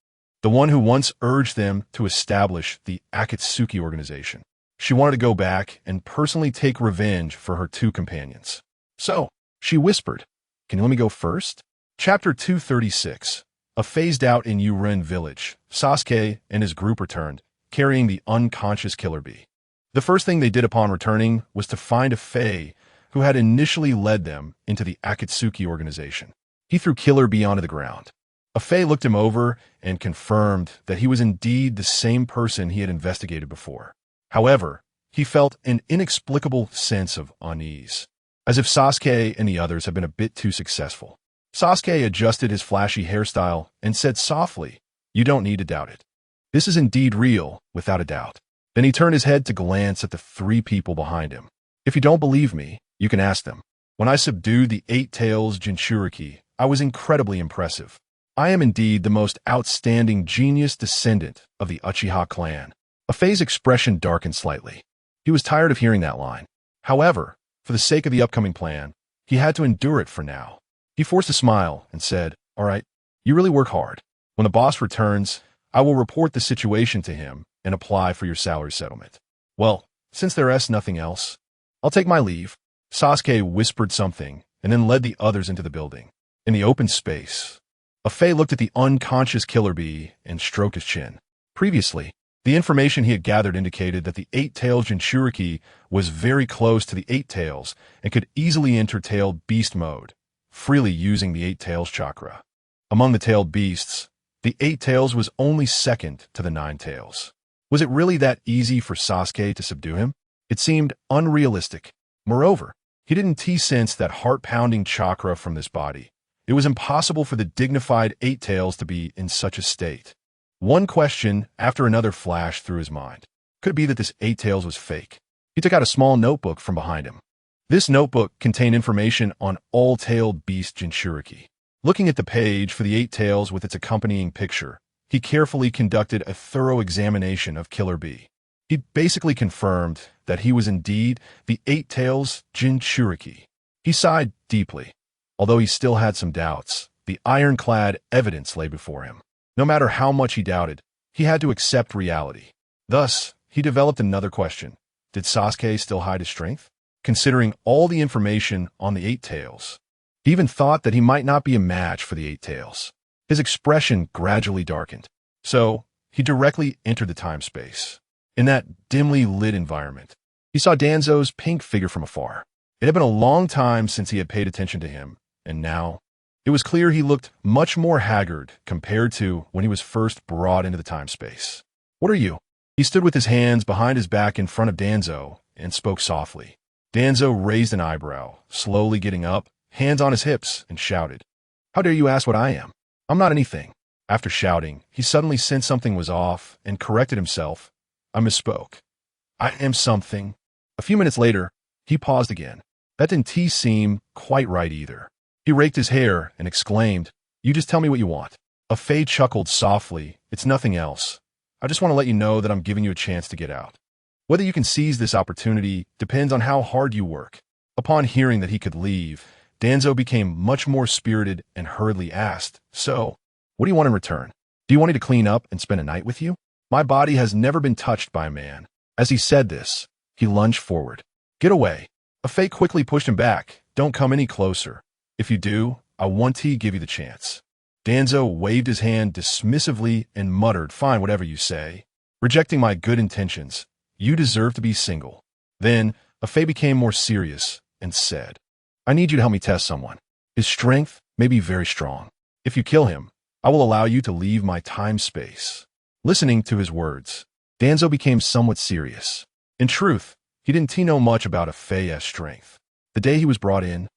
The one who once urged them to establish the Akatsuki organization. She wanted to go back and personally take revenge for her two companions. So, she whispered, "Can you let me go first?" Chapter 236. A phased-out in Urin village, Sasuke and his group returned, carrying the unconscious Killer Bee. The first thing they did upon returning was to find a Fae who had initially led them into the Akatsuki organization. He threw Killer Bee onto the ground. A Fae looked him over and confirmed that he was indeed the same person he had investigated before. However, he felt an inexplicable sense of unease, as if Sasuke and the others had been a bit too successful. Sasuke adjusted his flashy hairstyle and said softly, "You don't need to doubt it. This is indeed real, without a doubt." Then he turned his head to glance at the three people behind him. "If you don't believe me, you can ask them. When I subdued the Eight Tails Jinchuriki, I was incredibly impressive. I am indeed the most outstanding genius descendant of the Uchiha clan." Afei's expression darkened slightly. He was tired of hearing that line. However, for the sake of the upcoming plan, he had to endure it for now. He forced a smile and said, "All right, you really work hard. When the boss returns, I will report the situation to him and apply for your salary settlement. Well, since there is nothing else, I'll take my leave." Sasuke whispered something and then led the others into the building. In the open space, Afei looked at the unconscious Killer Bee and stroked his chin. Previously, the information he had gathered indicated that the Eight-Tailed Jinchuriki was very close to the Eight Tails and could easily enter Tailed Beast mode, freely using the Eight Tails chakra. Among the Tailed Beasts, the Eight Tails was only second to the Nine Tails. Was it really that easy for Sasuke to subdue him? It seemed unrealistic. Moreover, he didn't sense that heart-pounding chakra from this body. It was impossible for the dignified Eight Tails to be in such a state. One question after another flashed through his mind. Could it be that this Eight Tails was fake? He took out a small notebook from behind him. This notebook contained information on all Tailed Beast Jinchuriki. Looking at the page for the Eight Tails with its accompanying picture, he carefully conducted a thorough examination of Killer Bee. He basically confirmed that he was indeed the Eight Tails Jinchuriki. He sighed deeply. Although he still had some doubts, the ironclad evidence lay before him. No matter how much he doubted, he had to accept reality. Thus, he developed another question. Did Sasuke still hide his strength? Considering all the information on the Eight Tails, he even thought that he might not be a match for the Eight Tails. His expression gradually darkened. So, he directly entered the time-space. In that dimly lit environment, he saw Danzo's pink figure from afar. It had been a long time since he had paid attention to him, and now, it was clear he looked much more haggard compared to when he was first brought into the time-space. "What are you?" He stood with his hands behind his back in front of Danzo and spoke softly. Danzo raised an eyebrow, slowly getting up, hands on his hips, and shouted, "How dare you ask what I am? I'm not anything." After shouting, he suddenly sensed something was off and corrected himself. "I misspoke. I am something." A few minutes later, he paused again. That didn't seem quite right either. He raked his hair and exclaimed, "You just tell me what you want." Afei chuckled softly. "It's nothing else. I just want to let you know that I'm giving you a chance to get out. Whether you can seize this opportunity depends on how hard you work." Upon hearing that he could leave, Danzo became much more spirited and hurriedly asked, "So, what do you want in return? Do you want me to clean up and spend a night with you? My body has never been touched by a man." As he said this, he lunged forward. "Get away." Afei quickly pushed him back. "Don't come any closer. If you do, I want to give you the chance." Danzo waved his hand dismissively and muttered, "Fine, whatever you say. Rejecting my good intentions, you deserve to be single." Then, Afei became more serious and said, "I need you to help me test someone. His strength may be very strong. If you kill him, I will allow you to leave my time-space." Listening to his words, Danzo became somewhat serious. In truth, he didn't know much about Afei's strength. The day he was brought in,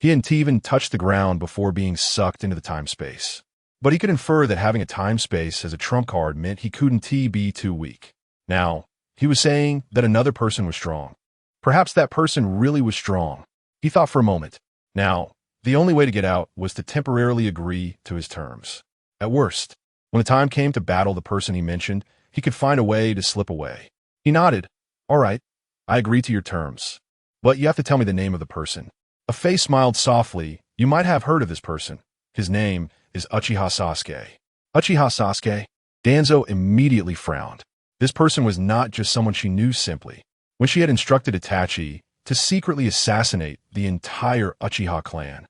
he hadn't even touched the ground before being sucked into the time-space. But he could infer that having a time-space as a trump card meant he couldn't be too weak. Now, he was saying that another person was strong. Perhaps that person really was strong. He thought for a moment. Now, the only way to get out was to temporarily agree to his terms. At worst, when the time came to battle the person he mentioned, he could find a way to slip away. He nodded. "All right, I agree to your terms. But you have to tell me the name of the person." Afei smiled softly. "You might have heard of this person. His name is Uchiha Sasuke." Uchiha Sasuke? Danzo immediately frowned. This person was not just someone she knew simply. When she had instructed Itachi to secretly assassinate the entire Uchiha clan,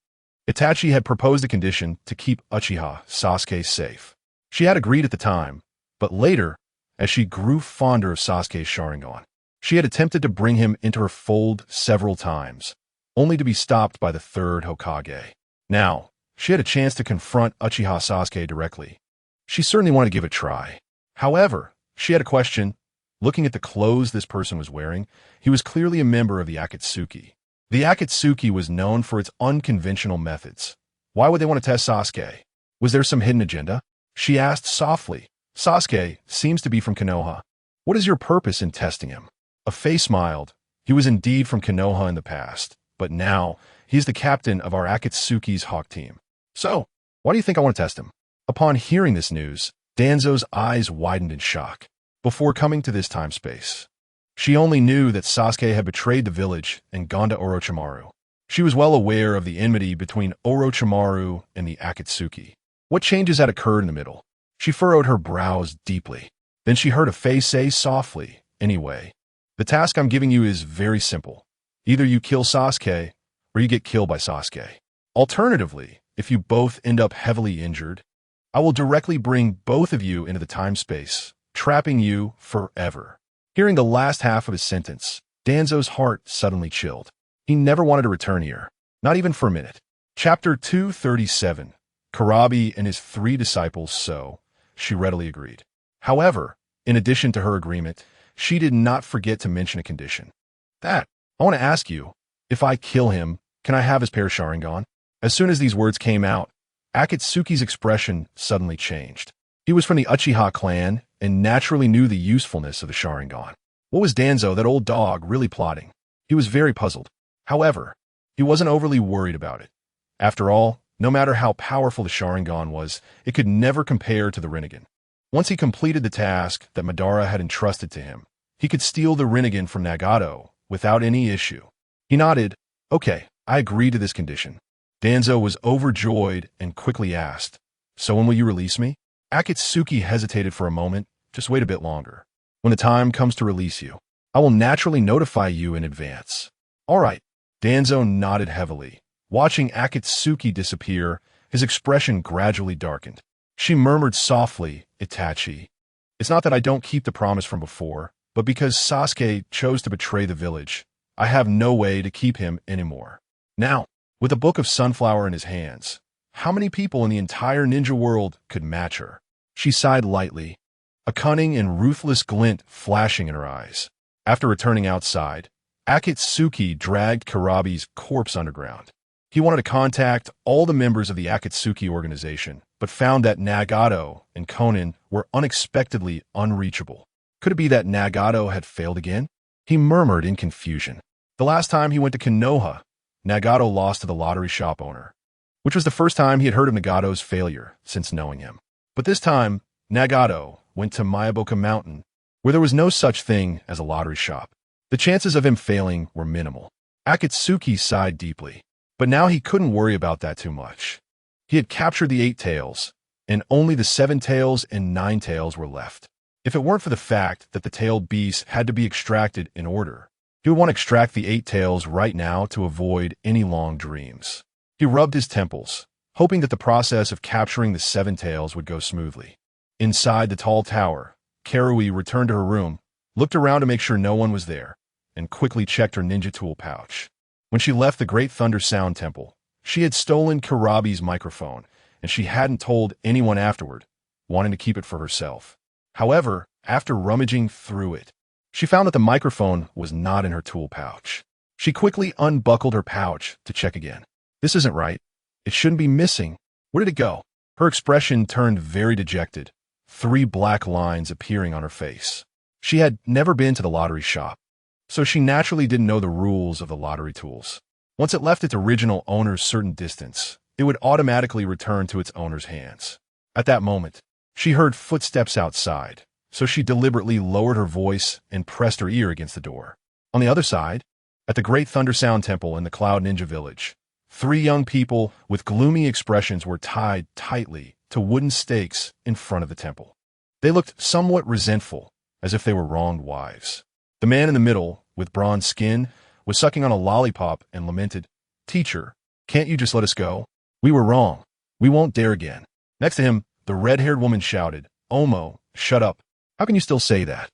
Itachi had proposed a condition to keep Uchiha Sasuke safe. She had agreed at the time, but later, as she grew fonder of Sasuke's Sharingan, she had attempted to bring him into her fold several times, only to be stopped by the third Hokage. Now, she had a chance to confront Uchiha Sasuke directly. She certainly wanted to give it a try. However, she had a question. Looking at the clothes this person was wearing, he was clearly a member of the Akatsuki. The Akatsuki was known for its unconventional methods. Why would they want to test Sasuke? Was there some hidden agenda? She asked softly. Sasuke seems to be from Konoha. What is your purpose in testing him? A face smiled. He was indeed from Konoha in the past, but now he is the captain of our Akatsuki's Hawk team. So, why do you think I want to test him? Upon hearing this news, Danzo's eyes widened in shock. Before coming to this time-space, she only knew that Sasuke had betrayed the village and gone to Orochimaru. She was well aware of the enmity between Orochimaru and the Akatsuki. What changes had occurred in the middle? She furrowed her brows deeply. Then she heard a face say softly, "Anyway, the task I'm giving you is very simple. Either you kill Sasuke, or you get killed by Sasuke. Alternatively, if you both end up heavily injured, I will directly bring both of you into the time-space, trapping you forever." Hearing the last half of his sentence, Danzo's heart suddenly chilled. He never wanted to return here, not even for a minute. Chapter 237. Karabi and his 3 disciples. So, she readily agreed. However, in addition to her agreement, she did not forget to mention a condition. I want to ask you, if I kill him, can I have his pair of Sharingan? As soon as these words came out, Akatsuki's expression suddenly changed. He was from the Uchiha clan and naturally knew the usefulness of the Sharingan. What was Danzo, that old dog, really plotting? He was very puzzled. However, he wasn't overly worried about it. After all, no matter how powerful the Sharingan was, it could never compare to the Rinnegan. Once he completed the task that Madara had entrusted to him, he could steal the Rinnegan from Nagato without any issue. He nodded. Okay, I agree to this condition. Danzo was overjoyed and quickly asked, "So when will you release me?" Akatsuki hesitated for a moment. Just wait a bit longer. When the time comes to release you, I will naturally notify you in advance. All right. Danzo nodded heavily. Watching Akatsuki disappear, his expression gradually darkened. She murmured softly, "Itachi, it's not that I don't keep the promise from before, but because Sasuke chose to betray the village, I have no way to keep him anymore." Now, with a book of sunflower in his hands, how many people in the entire ninja world could match her? She sighed lightly, a cunning and ruthless glint flashing in her eyes. After returning outside, Akatsuki dragged Karabi's corpse underground. He wanted to contact all the members of the Akatsuki organization, but found that Nagato and Konan were unexpectedly unreachable. Could it be that Nagato had failed again? He murmured in confusion. The last time he went to Konoha, Nagato lost to the lottery shop owner, which was the first time he had heard of Nagato's failure since knowing him. But this time, Nagato went to Miyaboka Mountain, where there was no such thing as a lottery shop. The chances of him failing were minimal. Akatsuki sighed deeply, but now he couldn't worry about that too much. He had captured the 8 tails, and only the 7 tails and 9 tails were left. If it weren't for the fact that the tailed beasts had to be extracted in order, he would want to extract the 8 tails right now to avoid any long dreams. He rubbed his temples, hoping that the process of capturing the 7 tails would go smoothly. Inside the tall tower, Karui returned to her room, looked around to make sure no one was there, and quickly checked her ninja tool pouch. When she left the Great Thunder Sound Temple, she had stolen Karabi's microphone, and she hadn't told anyone afterward, wanting to keep it for herself. However, after rummaging through it, she found that the microphone was not in her tool pouch. She quickly unbuckled her pouch to check again. This isn't right. It shouldn't be missing. Where did it go? Her expression turned very dejected, 3 black lines appearing on her face. She had never been to the lottery shop, so she naturally didn't know the rules of the lottery tools. Once it left its original owner's certain distance, it would automatically return to its owner's hands. At that moment, she heard footsteps outside, so she deliberately lowered her voice and pressed her ear against the door. On the other side, at the Great Thunder Sound Temple in the Cloud Ninja Village, 3 young people with gloomy expressions were tied tightly to wooden stakes in front of the temple. They looked somewhat resentful, as if they were wronged wives. The man in the middle, with bronze skin, was sucking on a lollipop and lamented, "Teacher, can't you just let us go? We were wrong. We won't dare again." Next to him, the red-haired woman shouted, "Omo, shut up. How can you still say that?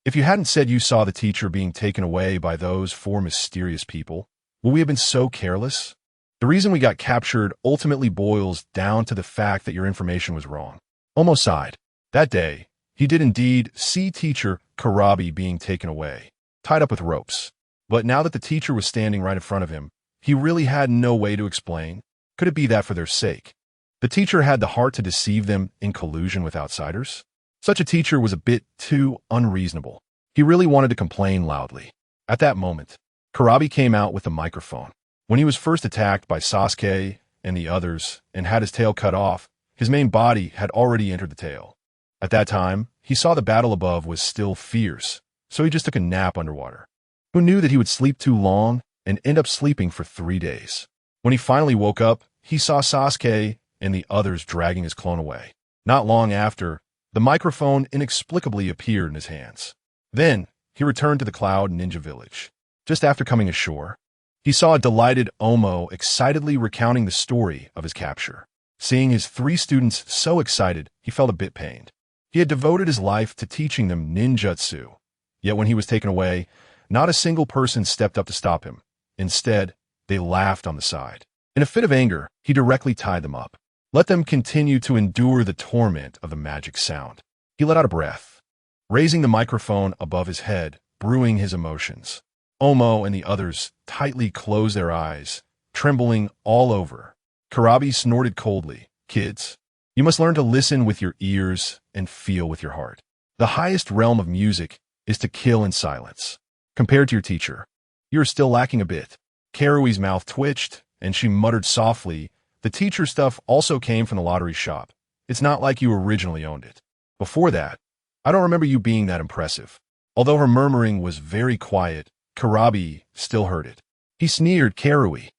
If you hadn't said you saw the teacher being taken away by those 4 mysterious people, would we have been so careless? The reason we got captured ultimately boils down to the fact that your information was wrong." Omo sighed. That day, he did indeed see teacher Karabi being taken away, tied up with ropes. But now that the teacher was standing right in front of him, he really had no way to explain. Could it be that for their sake, the teacher had the heart to deceive them in collusion with outsiders? Such a teacher was a bit too unreasonable. He really wanted to complain loudly. At that moment, Karabi came out with a microphone. When he was first attacked by Sasuke and the others and had his tail cut off, his main body had already entered the tail. At that time, he saw the battle above was still fierce, so he just took a nap underwater. Who knew that he would sleep too long and end up sleeping for 3 days? When he finally woke up, he saw Sasuke and the others dragging his clone away. Not long after, the microphone inexplicably appeared in his hands. Then, he returned to the Cloud Ninja Village. Just after coming ashore, he saw a delighted Omo excitedly recounting the story of his capture. Seeing his 3 students so excited, he felt a bit pained. He had devoted his life to teaching them ninjutsu. Yet when he was taken away, not a single person stepped up to stop him. Instead, they laughed on the side. In a fit of anger, he directly tied them up. Let them continue to endure the torment of the magic sound. He let out a breath, raising the microphone above his head, brewing his emotions. Omo and the others tightly closed their eyes, trembling all over. Karabi snorted coldly. Kids, you must learn to listen with your ears and feel with your heart. The highest realm of music is to kill in silence. Compared to your teacher, you are still lacking a bit. Karui's mouth twitched, and she muttered softly, the teacher stuff also came from the lottery shop. It's not like you originally owned it. Before that, I don't remember you being that impressive. Although her murmuring was very quiet, Karabi still heard it. He sneered, Karui.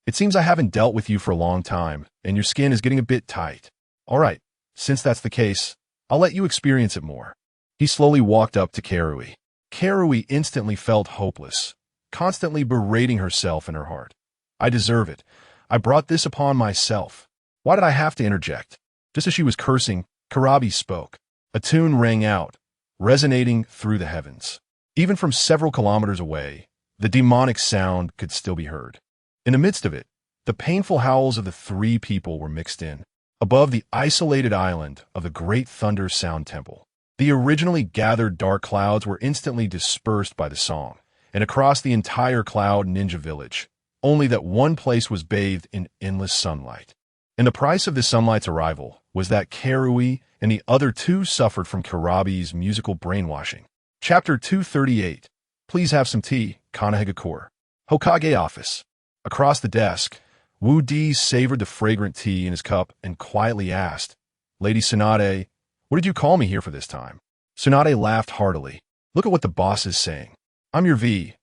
It seems I haven't dealt with you for a long time, and your skin is getting a bit tight. All right, since that's the case, I'll let you experience it more. He slowly walked up to Karui. Karui instantly felt hopeless, constantly berating herself in her heart. I deserve it. I brought this upon myself. Why did I have to interject? Just as she was cursing, Karabi spoke. A tune rang out, resonating through the heavens. Even from several kilometers away, the demonic sound could still be heard. In the midst of it, the painful howls of the 3 people were mixed in. Above the isolated island of the Great Thunder Sound Temple, the originally gathered dark clouds were instantly dispersed by the song, and across the entire Cloud Ninja Village, only that one place was bathed in endless sunlight. And the price of this sunlight's arrival was that Karui and the other 2 suffered from Karabi's musical brainwashing. Chapter 238. Please have some tea, Kanahigakure. Hokage office. Across the desk, Wu Di savored the fragrant tea in his cup and quietly asked, Lady Tsunade, what did you call me here for this time? Tsunade laughed heartily. Look at what the boss is saying. I'm your VIP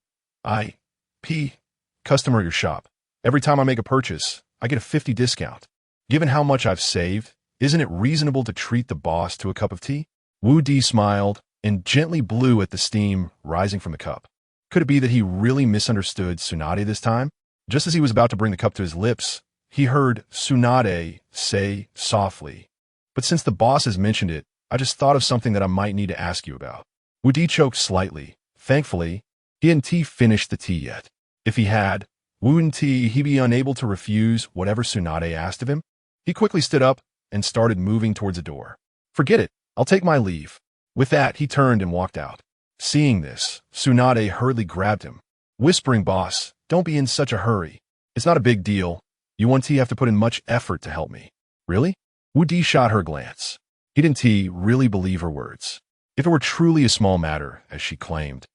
customer at your shop. Every time I make a purchase, I get a 50 discount. Given how much I've saved, isn't it reasonable to treat the boss to a cup of tea? Wu Di smiled and gently blew at the steam rising from the cup. Could it be that he really misunderstood Tsunade this time? Just as he was about to bring the cup to his lips, he heard Tsunade say softly, but since the boss has mentioned it, I just thought of something that I might need to ask you about. Wu Di choked slightly. Thankfully, he hadn't finished the tea yet. If he had, wouldn't he be unable to refuse whatever Tsunade asked of him? He quickly stood up and started moving towards the door. Forget it, I'll take my leave. With that, he turned and walked out. Seeing this, Tsunade hurriedly grabbed him, whispering, Boss, don't be in such a hurry. It's not a big deal. You won't have to put in much effort to help me. Really? Wu Di shot her a glance. He didn't really believe her words. If it were truly a small matter, as she claimed,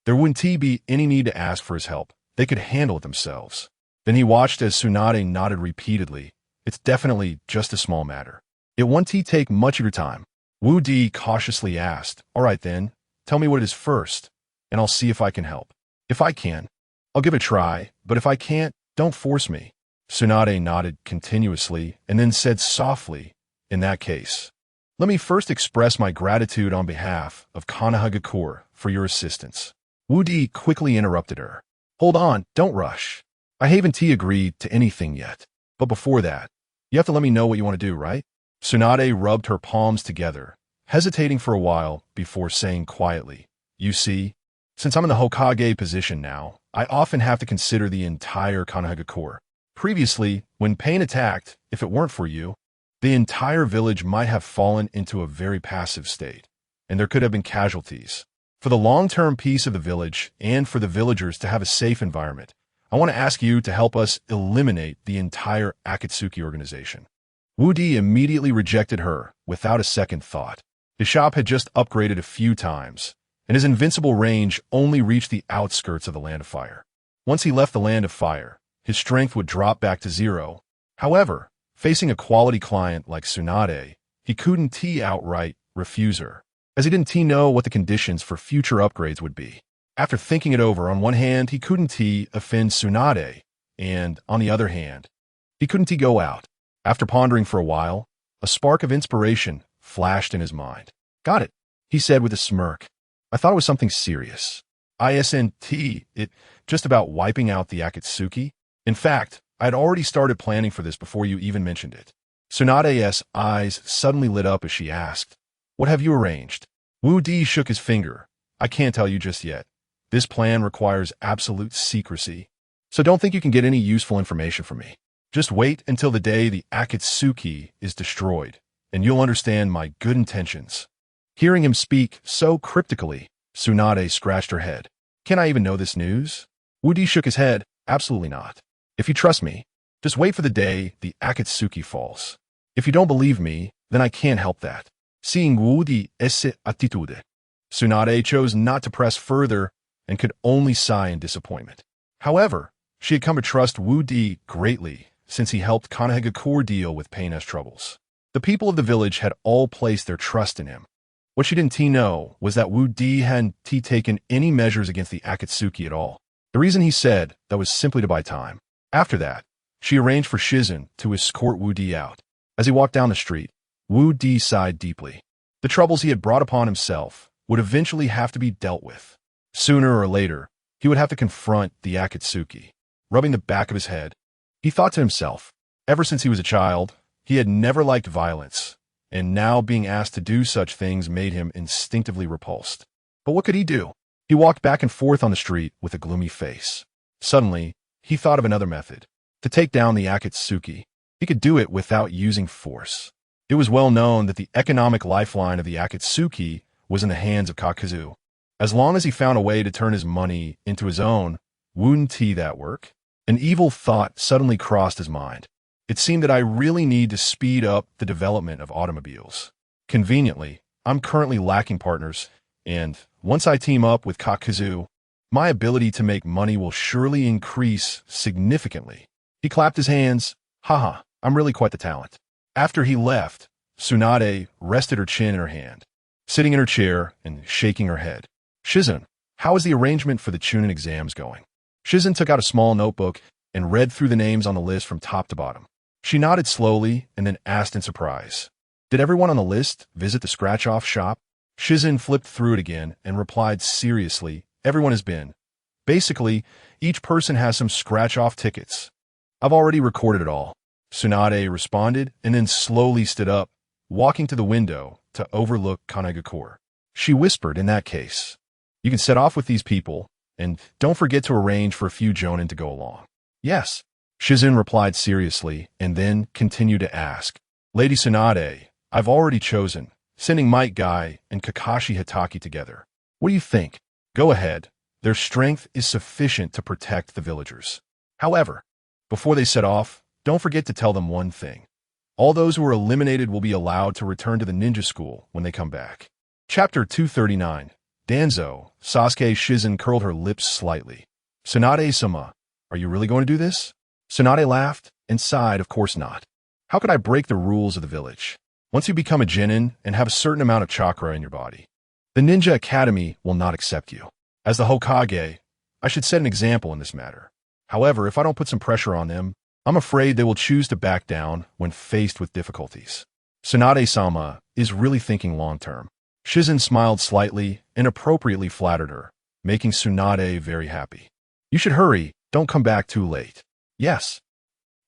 there wouldn't be any need to ask for his help. They could handle it themselves. Then he watched as Tsunade nodded repeatedly. It's definitely just a small matter. It won't take much of your time. Wu Di cautiously asked, All right then, tell me what it is first, and I'll see if I can help. If I can, I'll give it a try, but if I can't, don't force me. Tsunade nodded continuously and then said softly, In that case, let me first express my gratitude on behalf of Kanahigakure for your assistance. Wu Di quickly interrupted her. Hold on, don't rush. I haven't agreed to anything yet. But before that, you have to let me know what you want to do, right? Tsunade rubbed her palms together, hesitating for a while before saying quietly, You see, since I'm in the Hokage position now, I often have to consider the entire Kanahigakure. Previously, when Pain attacked, if it weren't for you, the entire village might have fallen into a very passive state, and there could have been casualties. For the long-term peace of the village and for the villagers to have a safe environment, I want to ask you to help us eliminate the entire Akatsuki organization. Wu Di immediately rejected her without a second thought. His shop had just upgraded a few times, and his invincible range only reached the outskirts of the Land of Fire. Once he left the Land of Fire, his strength would drop back to zero. However, facing a quality client like Tsunade, he couldn't outright refuse her, as he didn't know what the conditions for future upgrades would be. After thinking it over, on one hand, he couldn't offend Tsunade, and on the other hand, he couldn't go out. After pondering for a while, a spark of inspiration flashed in his mind. Got it, he said with a smirk. I thought it was something serious. Isn't it just about wiping out the Akatsuki? In fact, I had already started planning for this before you even mentioned it. Tsunade's eyes suddenly lit up as she asked, "What have you arranged?" Wu Di shook his finger. "I can't tell you just yet. This plan requires absolute secrecy, so don't think you can get any useful information from me. Just wait until the day the Akatsuki is destroyed, and you'll understand my good intentions." Hearing him speak so cryptically, Tsunade scratched her head. "Can I even know this news?" Wu Di shook his head. "Absolutely not. If you trust me, just wait for the day the Akatsuki falls. If you don't believe me, then I can't help that." Seeing Wu Di's attitude, Tsunade chose not to press further and could only sigh in disappointment. However, she had come to trust Wu Di greatly since he helped Kanehagakure deal with Pain's troubles. The people of the village had all placed their trust in him. What she didn't know was that Wu Di hadn't taken any measures against the Akatsuki at all. The reason he said that was simply to buy time. After that, she arranged for Shizen to escort Wu Di out. As he walked down the street, Wu Di sighed deeply. The troubles he had brought upon himself would eventually have to be dealt with. Sooner or later, he would have to confront the Akatsuki. Rubbing the back of his head, he thought to himself, ever since he was a child, he had never liked violence, and now being asked to do such things made him instinctively repulsed. But what could he do? He walked back and forth on the street with a gloomy face. Suddenly, he thought of another method. To take down the Akatsuki, he could do it without using force. It was well known that the economic lifeline of the Akatsuki was in the hands of Kakuzu. As long as he found a way to turn his money into his own, wouldn't that work? An evil thought suddenly crossed his mind. It seemed that I really need to speed up the development of automobiles. Conveniently, I'm currently lacking partners, and once I team up with Kakuzu, my ability to make money will surely increase significantly. He clapped his hands. Haha, I'm really quite the talent. After he left, Tsunade rested her chin in her hand, sitting in her chair and shaking her head. "Shizen, how is the arrangement for the Chunin exams going?" Shizen took out a small notebook and read through the names on the list from top to bottom. She nodded slowly and then asked in surprise, "Did everyone on the list visit the scratch-off shop?" Shizen flipped through it again and replied seriously, "Everyone has been. Basically, each person has some scratch-off tickets. I've already recorded it all." Tsunade responded and then slowly stood up, walking to the window to overlook Kanehagakure. She whispered, "In that case, you can set off with these people, and don't forget to arrange for a few jonin to go along." "Yes," Shizen replied seriously and then continued to ask, "Lady Tsunade, I've already chosen, sending Might Guy and Kakashi Hitaki together. What do you think? Go ahead. Their strength is sufficient to protect the villagers. However, before they set off, don't forget to tell them one thing. All those who are eliminated will be allowed to return to the ninja school when they come back." Chapter 239. Danzo, Sasuke. Shizen curled her lips slightly. "Tsunade-sama, are you really going to do this?" Tsunade laughed and sighed, "Of course not. How could I break the rules of the village? Once you become a genin and have a certain amount of chakra in your body, the Ninja Academy will not accept you. As the Hokage, I should set an example in this matter. However, if I don't put some pressure on them, I'm afraid they will choose to back down when faced with difficulties. Tsunade-sama is really thinking long-term." Shizen smiled slightly and appropriately flattered her, making Tsunade very happy. "You should hurry. Don't come back too late." "Yes."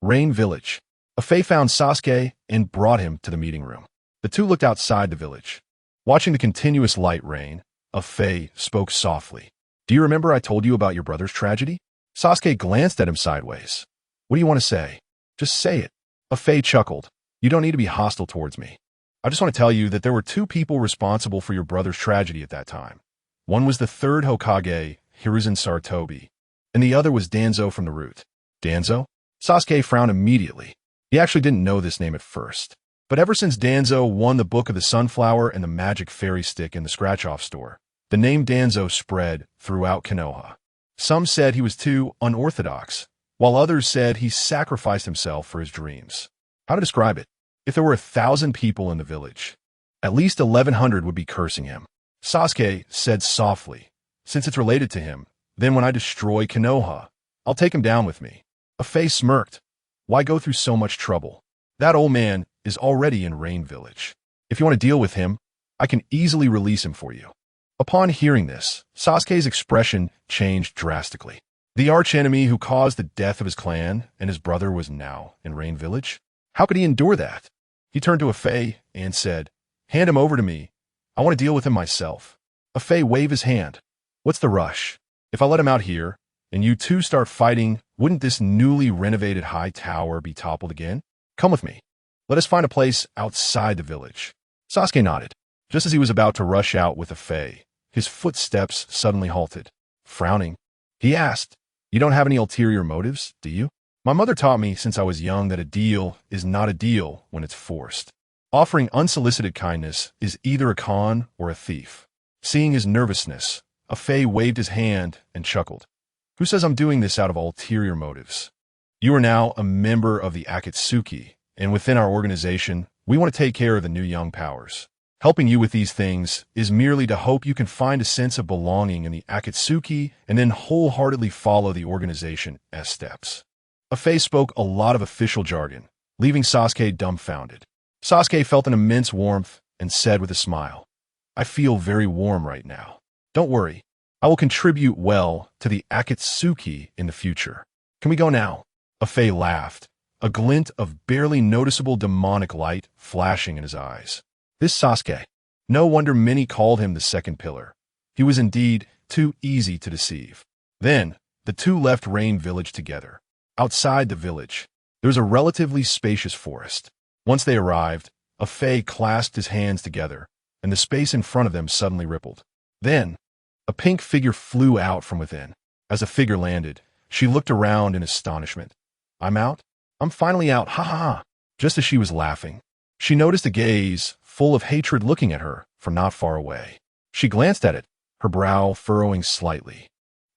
Rain Village. Afei found Sasuke and brought him to the meeting room. The two looked outside the village. Watching the continuous light rain, Afei spoke softly. "Do you remember I told you about your brother's tragedy?" Sasuke glanced at him sideways. "What do you want to say?" "Just say it." Afei chuckled. "You don't need to be hostile towards me. I just want to tell you that there were two people responsible for your brother's tragedy at that time. One was the third Hokage, Hiruzen Sarutobi, and the other was Danzo from the root. Danzo? Sasuke frowned immediately. He actually didn't know this name at first. But ever since Danzo won the Book of the Sunflower and the Magic Fairy Stick in the scratch-off store, the name Danzo spread throughout Konoha. Some said he was too unorthodox, while others said he sacrificed himself for his dreams. How to describe it? If there were 1,000 people in the village, at least 1,100 would be cursing him. Sasuke said softly, "Since it's related to him, then when I destroy Konoha, I'll take him down with me." A face smirked. "Why go through so much trouble? That old man is already in Rain Village. If you want to deal with him, I can easily release him for you." Upon hearing this, Sasuke's expression changed drastically. The archenemy who caused the death of his clan and his brother was now in Rain Village? How could he endure that? He turned to Afei and said, "Hand him over to me. I want to deal with him myself." Afei waved his hand. "What's the rush? If I let him out here, and you two start fighting, wouldn't this newly renovated high tower be toppled again? Come with me. Let us find a place outside the village." Sasuke nodded. Just as he was about to rush out with Afei, his footsteps suddenly halted. Frowning, he asked, "You don't have any ulterior motives, do you? My mother taught me since I was young that a deal is not a deal when it's forced. Offering unsolicited kindness is either a con or a thief." Seeing his nervousness, Afei waved his hand and chuckled. "Who says I'm doing this out of ulterior motives? You are now a member of the Akatsuki, and within our organization, we want to take care of the new young powers. Helping you with these things is merely to hope you can find a sense of belonging in the Akatsuki and then wholeheartedly follow the organization's steps." Afei spoke a lot of official jargon, leaving Sasuke dumbfounded. Sasuke felt an immense warmth and said with a smile, "I feel very warm right now. Don't worry, I will contribute well to the Akatsuki in the future. Can we go now?" Afei laughed, a glint of barely noticeable demonic light flashing in his eyes. This Sasuke. No wonder many called him the second pillar. He was indeed too easy to deceive. Then, the two left Rain Village together. Outside the village, there was a relatively spacious forest. Once they arrived, Afei clasped his hands together, and the space in front of them suddenly rippled. Then, a pink figure flew out from within. As the figure landed, she looked around in astonishment. "I'm out? I'm finally out, ha ha ha." Just as she was laughing, she noticed a gaze full of hatred looking at her from not far away. She glanced at it, her brow furrowing slightly.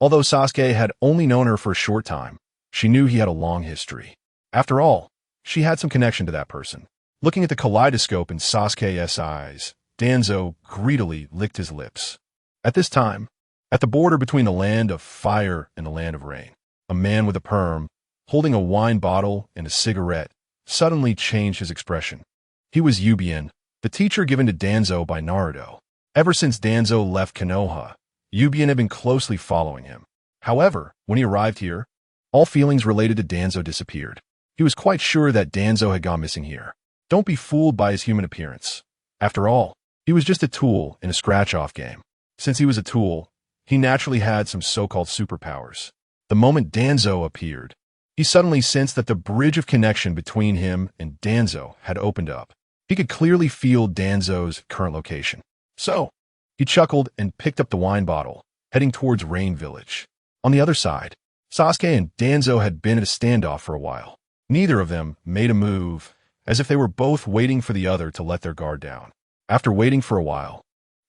Although Sasuke had only known her for a short time, she knew he had a long history. After all, she had some connection to that person. Looking at the kaleidoscope in Sasuke's eyes, Danzo greedily licked his lips. At this time, at the border between the land of fire and the land of rain, a man with a perm, holding a wine bottle and a cigarette, suddenly changed his expression. He was Yubian, the teacher given to Danzo by Naruto. Ever since Danzo left Konoha, Yubian had been closely following him. However, when he arrived here, all feelings related to Danzo disappeared. He was quite sure that Danzo had gone missing here. Don't be fooled by his human appearance. After all, he was just a tool in a scratch-off game. Since he was a tool, he naturally had some so-called superpowers. The moment Danzo appeared, he suddenly sensed that the bridge of connection between him and Danzo had opened up. He could clearly feel Danzo's current location. So, he chuckled and picked up the wine bottle, heading towards Rain Village. On the other side, Sasuke and Danzo had been at a standoff for a while. Neither of them made a move, as if they were both waiting for the other to let their guard down. After waiting for a while,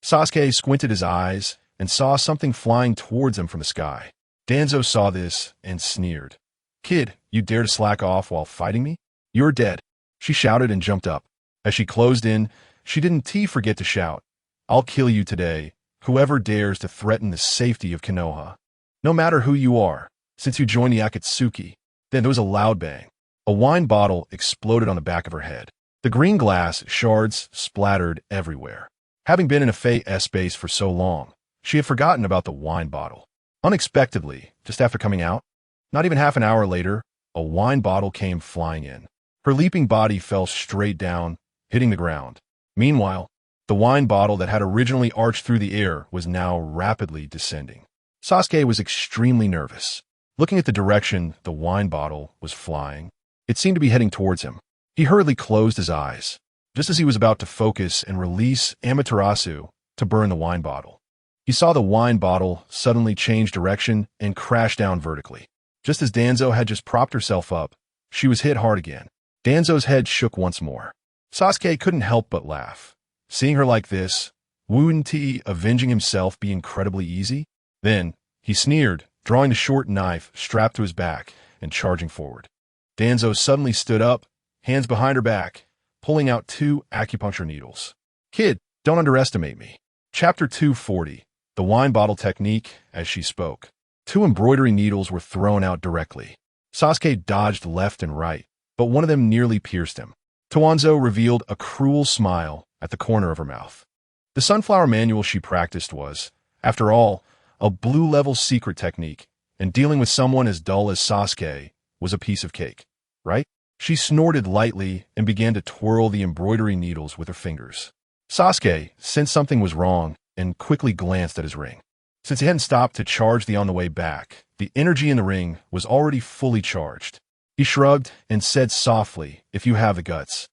Sasuke squinted his eyes and saw something flying towards him from the sky. Danzo saw this and sneered. "Kid, you dare to slack off while fighting me? You're dead," she shouted and jumped up. As she closed in, she didn't forget to shout, "I'll kill you today, whoever dares to threaten the safety of Konoha. No matter who you are, since you joined the Akatsuki." Then there was a loud bang. A wine bottle exploded on the back of her head. The green glass shards splattered everywhere. Having been in a Fey-S base for so long, she had forgotten about the wine bottle. Unexpectedly, just after coming out, not even half an hour later, a wine bottle came flying in. Her leaping body fell straight down, hitting the ground. Meanwhile, the wine bottle that had originally arched through the air was now rapidly descending. Sasuke was extremely nervous. Looking at the direction the wine bottle was flying, it seemed to be heading towards him. He hurriedly closed his eyes, just as he was about to focus and release Amaterasu to burn the wine bottle. He saw the wine bottle suddenly change direction and crash down vertically. Just as Danzo had just propped herself up, she was hit hard again. Danzo's head shook once more. Sasuke couldn't help but laugh. Seeing her like this, wouldn't he avenging himself be incredibly easy? Then, he sneered, drawing the short knife strapped to his back and charging forward. Danzo suddenly stood up, hands behind her back, pulling out 2 acupuncture needles. Kid, don't underestimate me. Chapter 240. The wine bottle technique as she spoke. 2 embroidery needles were thrown out directly. Sasuke dodged left and right, but one of them nearly pierced him. Tawanzo revealed a cruel smile at the corner of her mouth. The sunflower manual she practiced was, after all, a blue-level secret technique, and dealing with someone as dull as Sasuke was a piece of cake, right? She snorted lightly and began to twirl the embroidery needles with her fingers. Sasuke sensed something was wrong and quickly glanced at his ring. Since he hadn't stopped to charge the on the way back, the energy in the ring was already fully charged. He shrugged and said softly, "If you have the guts,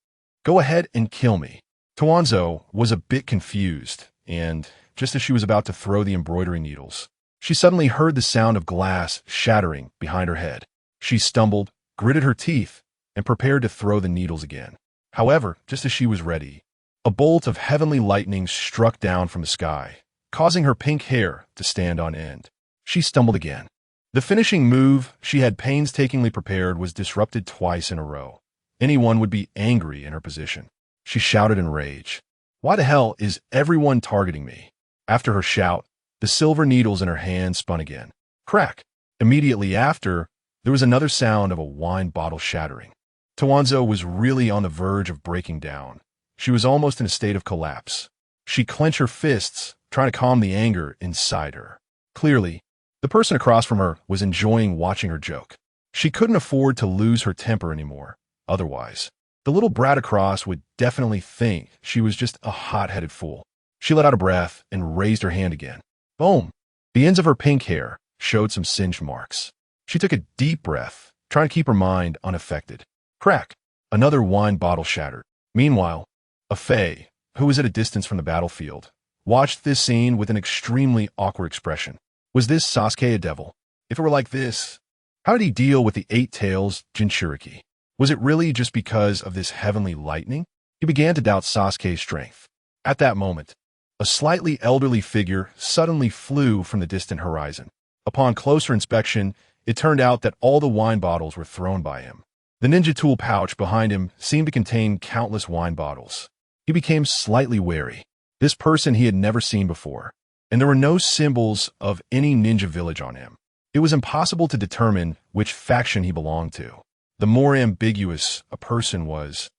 go ahead and kill me." Tawanzo was a bit confused, and just as she was about to throw the embroidery needles, she suddenly heard the sound of glass shattering behind her head. She stumbled, gritted her teeth, and prepared to throw the needles again. However, just as she was ready, a bolt of heavenly lightning struck down from the sky, causing her pink hair to stand on end. She stumbled again. The finishing move she had painstakingly prepared was disrupted twice in a row. Anyone would be angry in her position. She shouted in rage. Why the hell is everyone targeting me? After her shout, the silver needles in her hand spun again. Crack! Immediately after, there was another sound of a wine bottle shattering. Tawanzo was really on the verge of breaking down. She was almost in a state of collapse. She clenched her fists, trying to calm the anger inside her. Clearly, the person across from her was enjoying watching her joke. She couldn't afford to lose her temper anymore. Otherwise, the little brat across would definitely think she was just a hot-headed fool. She let out a breath and raised her hand again. Boom! The ends of her pink hair showed some singed marks. She took a deep breath, trying to keep her mind unaffected. Crack! Another wine bottle shattered. Meanwhile, a Fae, who was at a distance from the battlefield, watched this scene with an extremely awkward expression. Was this Sasuke a devil? If it were like this, how did he deal with the 8 tails Jinchuriki? Was it really just because of this heavenly lightning? He began to doubt Sasuke's strength. At that moment, a slightly elderly figure suddenly flew from the distant horizon. Upon closer inspection, it turned out that all the wine bottles were thrown by him. The ninja tool pouch behind him seemed to contain countless wine bottles. He became slightly wary. This person he had never seen before, and there were no symbols of any ninja village on him. It was impossible to determine which faction he belonged to. The more ambiguous a person was,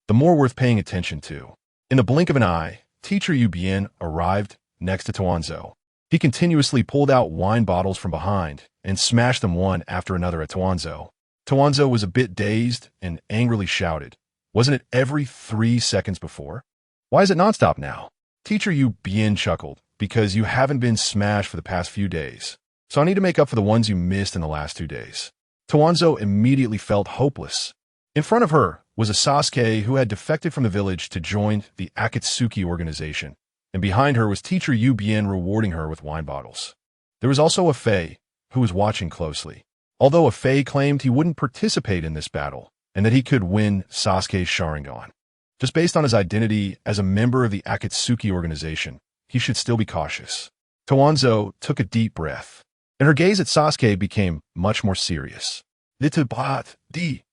the more worth paying attention to. In the blink of an eye, Teacher Yubien arrived next to Tawanzo. He continuously pulled out wine bottles from behind and smashed them one after another at Tawanzo. Tawanzo was a bit dazed and angrily shouted, "Wasn't it every 3 seconds before? Why is it nonstop now?" Teacher Yubien chuckled, "Because you haven't been smashed for the past few days, so I need to make up for the ones you missed in the last 2 days." Tawanzo immediately felt hopeless. In front of her was a Sasuke who had defected from the village to join the Akatsuki organization, and behind her was Teacher Yubien rewarding her with wine bottles. There was also a Fae who was watching closely. Although a Fae claimed he wouldn't participate in this battle and that he could win Sasuke's Sharingan. Just based on his identity as a member of the Akatsuki organization, he should still be cautious. Tawanzo took a deep breath, and her gaze at Sasuke became much more serious. Little brat, di.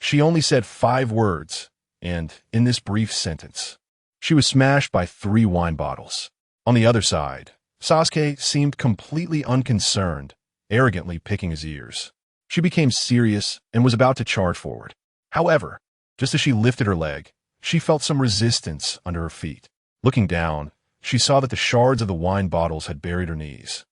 She only said 5 words, and in this brief sentence, she was smashed by 3 wine bottles. On the other side, Sasuke seemed completely unconcerned, arrogantly picking his ears. She became serious and was about to charge forward. However, just as she lifted her leg, she felt some resistance under her feet. Looking down, she saw that the shards of the wine bottles had buried her knees.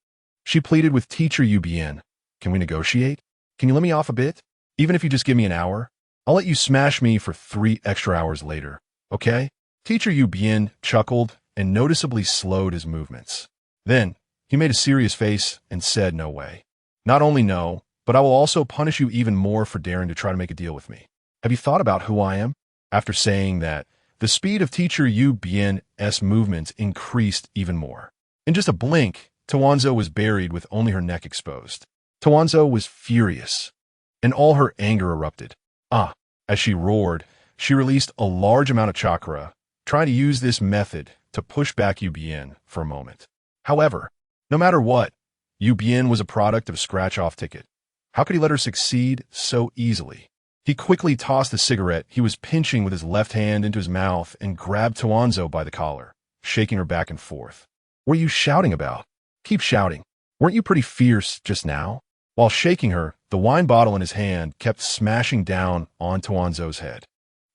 She pleaded with Teacher Yubien, "Can we negotiate? Can you let me off a bit? Even if you just give me an hour? I'll let you smash me for 3 extra hours later, okay?" Teacher Yubien chuckled and noticeably slowed his movements. Then, he made a serious face and said, "No way. Not only no, but I will also punish you even more for daring to try to make a deal with me. Have you thought about who I am?" After saying that, the speed of Teacher Yubien's movements increased even more. In just a blink, Tawanzo was buried with only her neck exposed. Tawanzo was furious, and all her anger erupted. As she roared, she released a large amount of chakra, trying to use this method to push back Ubien for a moment. However, no matter what, Ubien was a product of a scratch-off ticket. How could he let her succeed so easily? He quickly tossed the cigarette he was pinching with his left hand into his mouth and grabbed Tawanzo by the collar, shaking her back and forth. What are you shouting about? Keep shouting. Weren't you pretty fierce just now? While shaking her, the wine bottle in his hand kept smashing down on Tawanzo's head.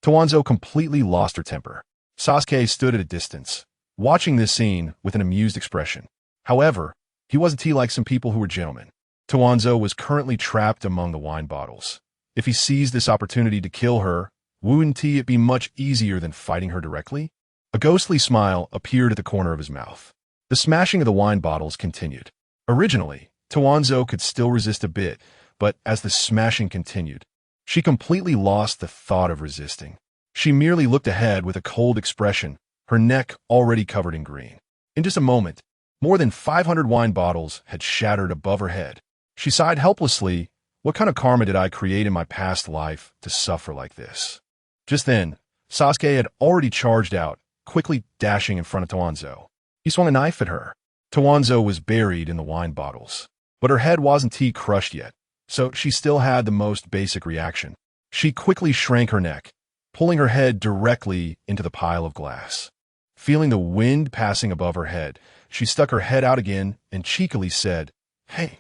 Tawanzo completely lost her temper. Sasuke stood at a distance, watching this scene with an amused expression. However, he wasn't like some people who were gentlemen. Tawanzo was currently trapped among the wine bottles. If he seized this opportunity to kill her, wouldn't it be much easier than fighting her directly? A ghostly smile appeared at the corner of his mouth. The smashing of the wine bottles continued. Originally, Tawanzo could still resist a bit, but as the smashing continued, she completely lost the thought of resisting. She merely looked ahead with a cold expression, her neck already covered in green. In just a moment, more than 500 wine bottles had shattered above her head. She sighed helplessly. What kind of karma did I create in my past life to suffer like this? Just then, Sasuke had already charged out, quickly dashing in front of Tawanzo. He swung a knife at her. Tawanzo was buried in the wine bottles, but her head wasn't crushed yet, so she still had the most basic reaction. She quickly shrank her neck, pulling her head directly into the pile of glass. Feeling the wind passing above her head, she stuck her head out again and cheekily said, "Hey,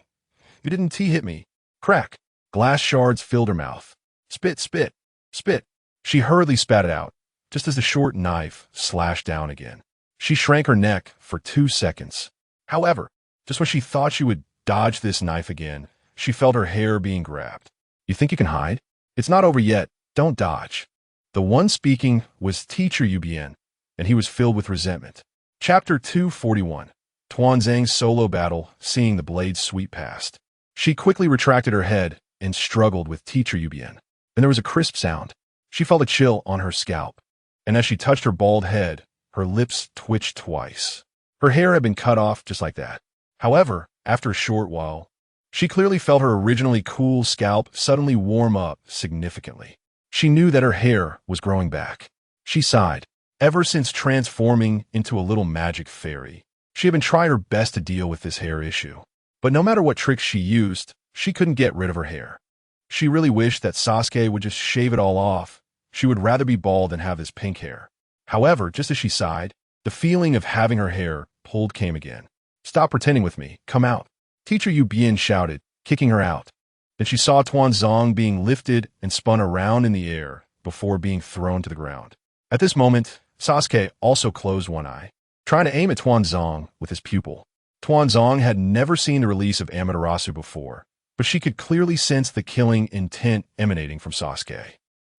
you didn't hit me." Crack. Glass shards filled her mouth. Spit, spit, spit. She hurriedly spat it out, just as the short knife slashed down again. She shrank her neck for 2 seconds. However, just when she thought she would dodge this knife again, she felt her hair being grabbed. You think you can hide? It's not over yet. Don't dodge. The one speaking was Teacher Ubien, and he was filled with resentment. Chapter 241. Tuanzang's solo battle, seeing the blades sweep past. She quickly retracted her head and struggled with Teacher Ubien. Then there was a crisp sound. She felt a chill on her scalp, and as she touched her bald head, her lips twitched twice. Her hair had been cut off just like that. However, after a short while, she clearly felt her originally cool scalp suddenly warm up significantly. She knew that her hair was growing back. She sighed. Ever since transforming into a little magic fairy, she had been trying her best to deal with this hair issue. But no matter what tricks she used, she couldn't get rid of her hair. She really wished that Sasuke would just shave it all off. She would rather be bald than have this pink hair. However, just as she sighed, the feeling of having her hair pulled came again. "Stop pretending with me. Come out." Teacher Ubien shouted, kicking her out. Then she saw Tuanzang being lifted and spun around in the air before being thrown to the ground. At this moment, Sasuke also closed one eye, trying to aim at Tuanzang with his pupil. Tuanzang had never seen the release of Amaterasu before, but she could clearly sense the killing intent emanating from Sasuke.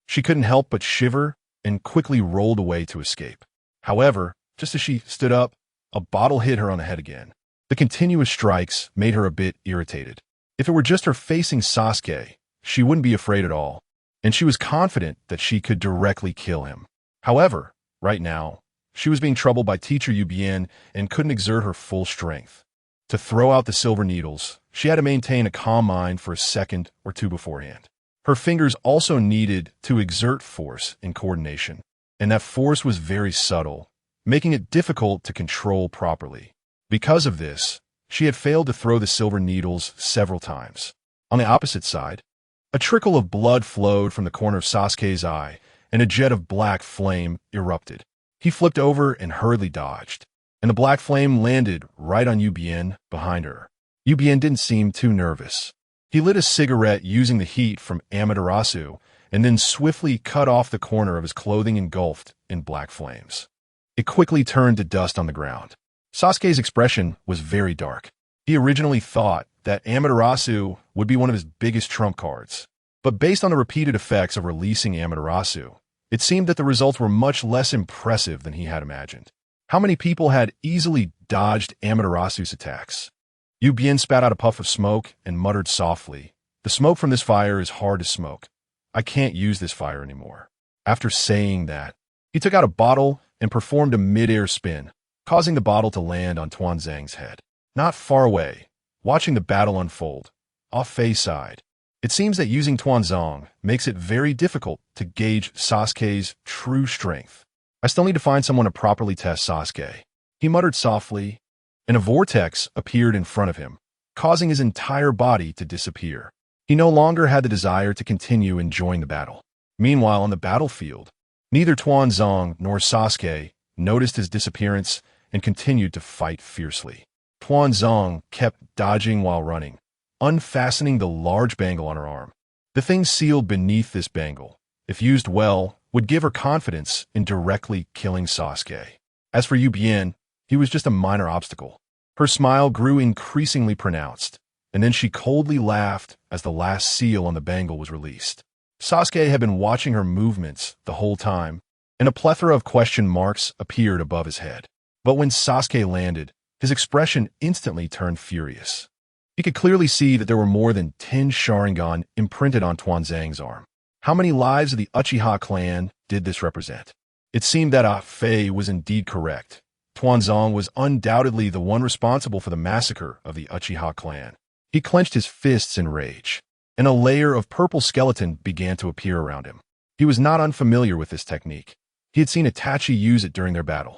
She couldn't help but shiver and quickly rolled away to escape. However, just as she stood up, a bottle hit her on the head again. The continuous strikes made her a bit irritated. If it were just her facing Sasuke, she wouldn't be afraid at all, and she was confident that she could directly kill him. However, right now, she was being troubled by Teacher Ubien and couldn't exert her full strength. To throw out the silver needles, she had to maintain a calm mind for a second or two beforehand. Her fingers also needed to exert force in coordination, and that force was very subtle, making it difficult to control properly. Because of this, she had failed to throw the silver needles several times. On the opposite side, a trickle of blood flowed from the corner of Sasuke's eye, and a jet of black flame erupted. He flipped over and hurriedly dodged, and the black flame landed right on Ubien behind her. Ubien didn't seem too nervous. He lit a cigarette using the heat from Amaterasu, and then swiftly cut off the corner of his clothing engulfed in black flames. It quickly turned to dust on the ground. Sasuke's expression was very dark. He originally thought that Amaterasu would be one of his biggest trump cards, but based on the repeated effects of releasing Amaterasu, it seemed that the results were much less impressive than he had imagined. How many people had easily dodged Amaterasu's attacks? Ubien spat out a puff of smoke and muttered softly, "The smoke from this fire is hard to smoke. I can't use this fire anymore." After saying that, he took out a bottle and performed a mid-air spin, causing the bottle to land on Tuanzang's head. Not far away, watching the battle unfold, off Fei's side, it seems that using Tuanzang makes it very difficult to gauge Sasuke's true strength. I still need to find someone to properly test Sasuke. He muttered softly, and a vortex appeared in front of him, causing his entire body to disappear. He no longer had the desire to continue enjoying the battle. Meanwhile, on the battlefield, neither Tuanzang nor Sasuke noticed his disappearance and continued to fight fiercely. Tuanzang kept dodging while running, unfastening the large bangle on her arm. The thing sealed beneath this bangle, if used well, would give her confidence in directly killing Sasuke. As for Yu Bian, he was just a minor obstacle. Her smile grew increasingly pronounced, and then she coldly laughed as the last seal on the bangle was released. Sasuke had been watching her movements the whole time, and a plethora of question marks appeared above his head. But when Sasuke landed, his expression instantly turned furious. He could clearly see that there were more than 10 Sharingan imprinted on Tuanzang's arm. How many lives of the Uchiha clan did this represent? It seemed that Fei was indeed correct. Tuanzang was undoubtedly the one responsible for the massacre of the Uchiha clan. He clenched his fists in rage, and a layer of purple skeleton began to appear around him. He was not unfamiliar with this technique. He had seen Itachi use it during their battle.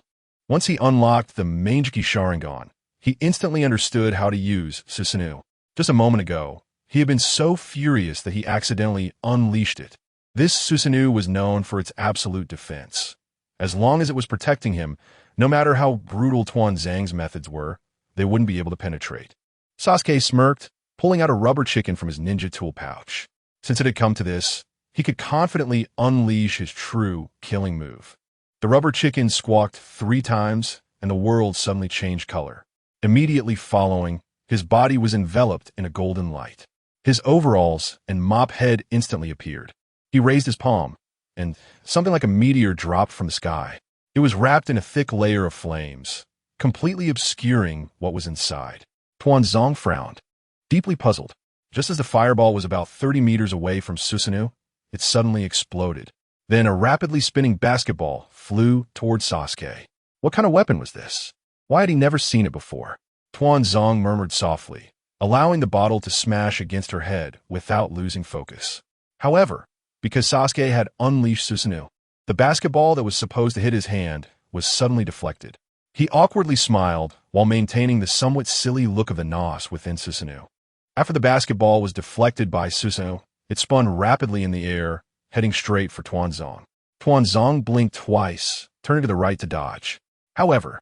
Once he unlocked the Mangekyou Sharingan, he instantly understood how to use Susanoo. Just a moment ago, he had been so furious that he accidentally unleashed it. This Susanoo was known for its absolute defense. As long as it was protecting him, no matter how brutal Tuanzang's methods were, they wouldn't be able to penetrate. Sasuke smirked, pulling out a rubber chicken from his ninja tool pouch. Since it had come to this, he could confidently unleash his true killing move. The rubber chicken squawked 3 times, and the world suddenly changed color. Immediately following, his body was enveloped in a golden light. His overalls and mop head instantly appeared. He raised his palm, and something like a meteor dropped from the sky. It was wrapped in a thick layer of flames, completely obscuring what was inside. Tuanzang frowned, deeply puzzled. Just as the fireball was about 30 meters away from Susanoo, it suddenly exploded. Then a rapidly spinning basketball flew toward Sasuke. What kind of weapon was this? Why had he never seen it before? Tuanzang murmured softly, allowing the bottle to smash against her head without losing focus. However, because Sasuke had unleashed Susanoo, the basketball that was supposed to hit his hand was suddenly deflected. He awkwardly smiled while maintaining the somewhat silly look of the nos within Susanoo. After the basketball was deflected by Susanoo, it spun rapidly in the air, heading straight for Tuanzang. Tuanzang blinked twice, turning to the right to dodge. However,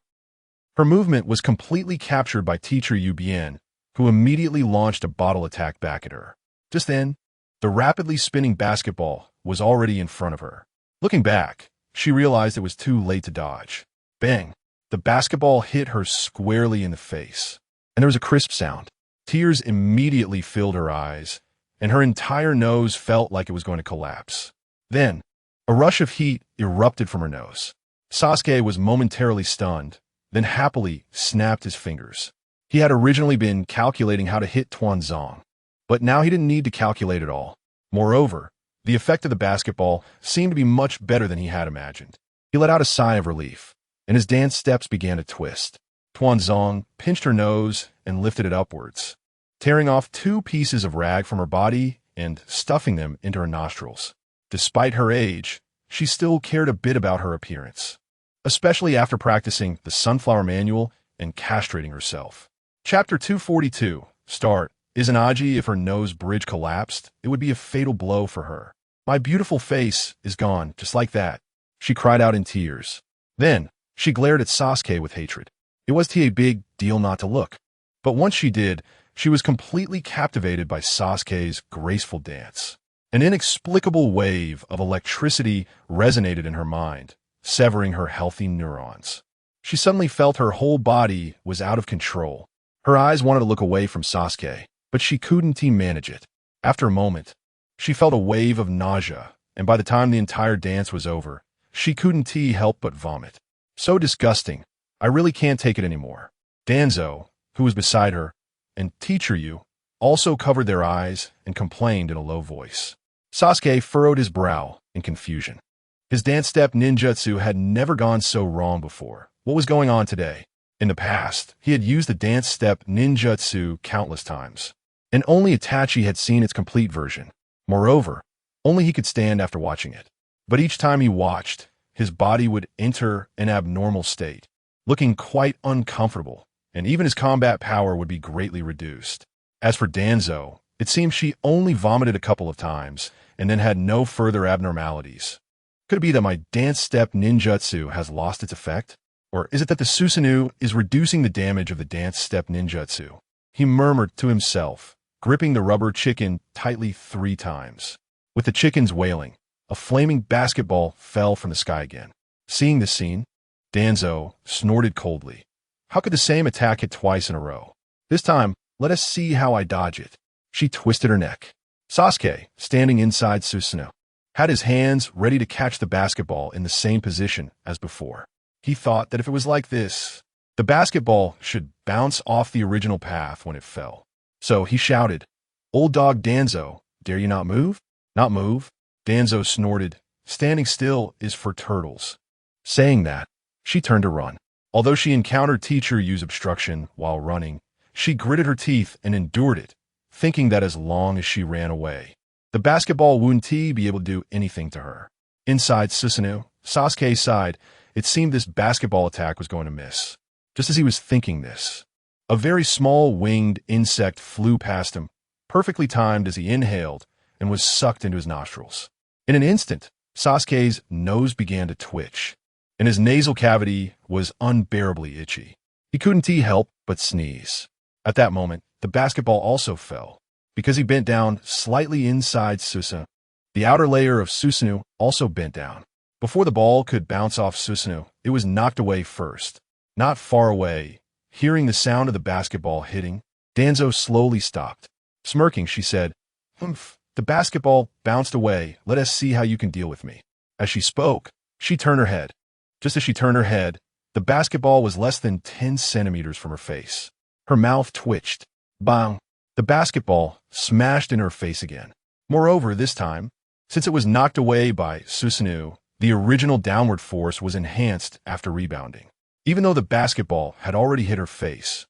her movement was completely captured by teacher Yu Bian, who immediately launched a bottle attack back at her. Just then, the rapidly spinning basketball was already in front of her. Looking back, she realized it was too late to dodge. Bang! The basketball hit her squarely in the face, and there was a crisp sound. Tears immediately filled her eyes, and her entire nose felt like it was going to collapse. Then, a rush of heat erupted from her nose. Sasuke was momentarily stunned, then happily snapped his fingers. He had originally been calculating how to hit Tuanzang, but now he didn't need to calculate at all. Moreover, the effect of the basketball seemed to be much better than he had imagined. He let out a sigh of relief, and his dance steps began to twist. Tuanzang pinched her nose and lifted it upwards, tearing off 2 pieces of rag from her body and stuffing them into her nostrils. Despite her age, she still cared a bit about her appearance, especially after practicing the Sunflower Manual and castrating herself. Chapter 242, Start. Izanagi, if her nose bridge collapsed, it would be a fatal blow for her. My beautiful face is gone, just like that, she cried out in tears. Then, she glared at Sasuke with hatred. It was a big deal not to look. But once she did, she was completely captivated by Sasuke's graceful dance. An inexplicable wave of electricity resonated in her mind, severing her healthy neurons. She suddenly felt her whole body was out of control. Her eyes wanted to look away from Sasuke, but she couldn't manage it. After a moment, she felt a wave of nausea, and by the time the entire dance was over, she couldn't help but vomit. So disgusting. I really can't take it anymore. Danzo, who was beside her, and Teacher Yu also covered their eyes and complained in a low voice. Sasuke furrowed his brow in confusion. His dance step ninjutsu had never gone so wrong before, what was going on today. In the past, he had used the dance step ninjutsu countless times, and only Itachi had seen its complete version. Moreover, only he could stand after watching it. But each time he watched, his body would enter an abnormal state, looking quite uncomfortable, and even his combat power would be greatly reduced. As for Danzo, it seemed she only vomited a couple of times and then had no further abnormalities. Could it be that my dance step ninjutsu has lost its effect? Or is it that the Susanoo is reducing the damage of the dance step ninjutsu? He murmured to himself, gripping the rubber chicken tightly 3 times. With the chickens wailing, a flaming basketball fell from the sky again. Seeing this scene, Danzo snorted coldly. How could the same attack hit twice in a row? This time, let us see how I dodge it. She twisted her neck. Sasuke, standing inside Susanoo, had his hands ready to catch the basketball in the same position as before. He thought that if it was like this, the basketball should bounce off the original path when it fell. So he shouted, "Old dog Danzo, dare you not move?" "Not move?" Danzo snorted. "Standing still is for turtles." Saying that, she turned to run. Although she encountered teacher use obstruction while running, she gritted her teeth and endured it, thinking that as long as she ran away, the basketball wouldn't be able to do anything to her. Inside Susanoo, Sasuke sighed. It seemed this basketball attack was going to miss. Just as he was thinking this, a very small winged insect flew past him, perfectly timed as he inhaled and was sucked into his nostrils. In an instant, Sasuke's nose began to twitch, and his nasal cavity was unbearably itchy. He couldn't help but sneeze. At that moment, the basketball also fell, because he bent down slightly inside Susanoo. The outer layer of Susanoo also bent down. Before the ball could bounce off Susanoo, it was knocked away first. Not far away, hearing the sound of the basketball hitting, Danzo slowly stopped. Smirking, she said, "Humph, the basketball bounced away. Let us see how you can deal with me." As she spoke, she turned her head. Just as she turned her head, the basketball was less than 10 centimeters from her face. Her mouth twitched. Bang! The basketball smashed in her face again. Moreover, this time, since it was knocked away by Susanoo, the original downward force was enhanced after rebounding. Even though the basketball had already hit her face,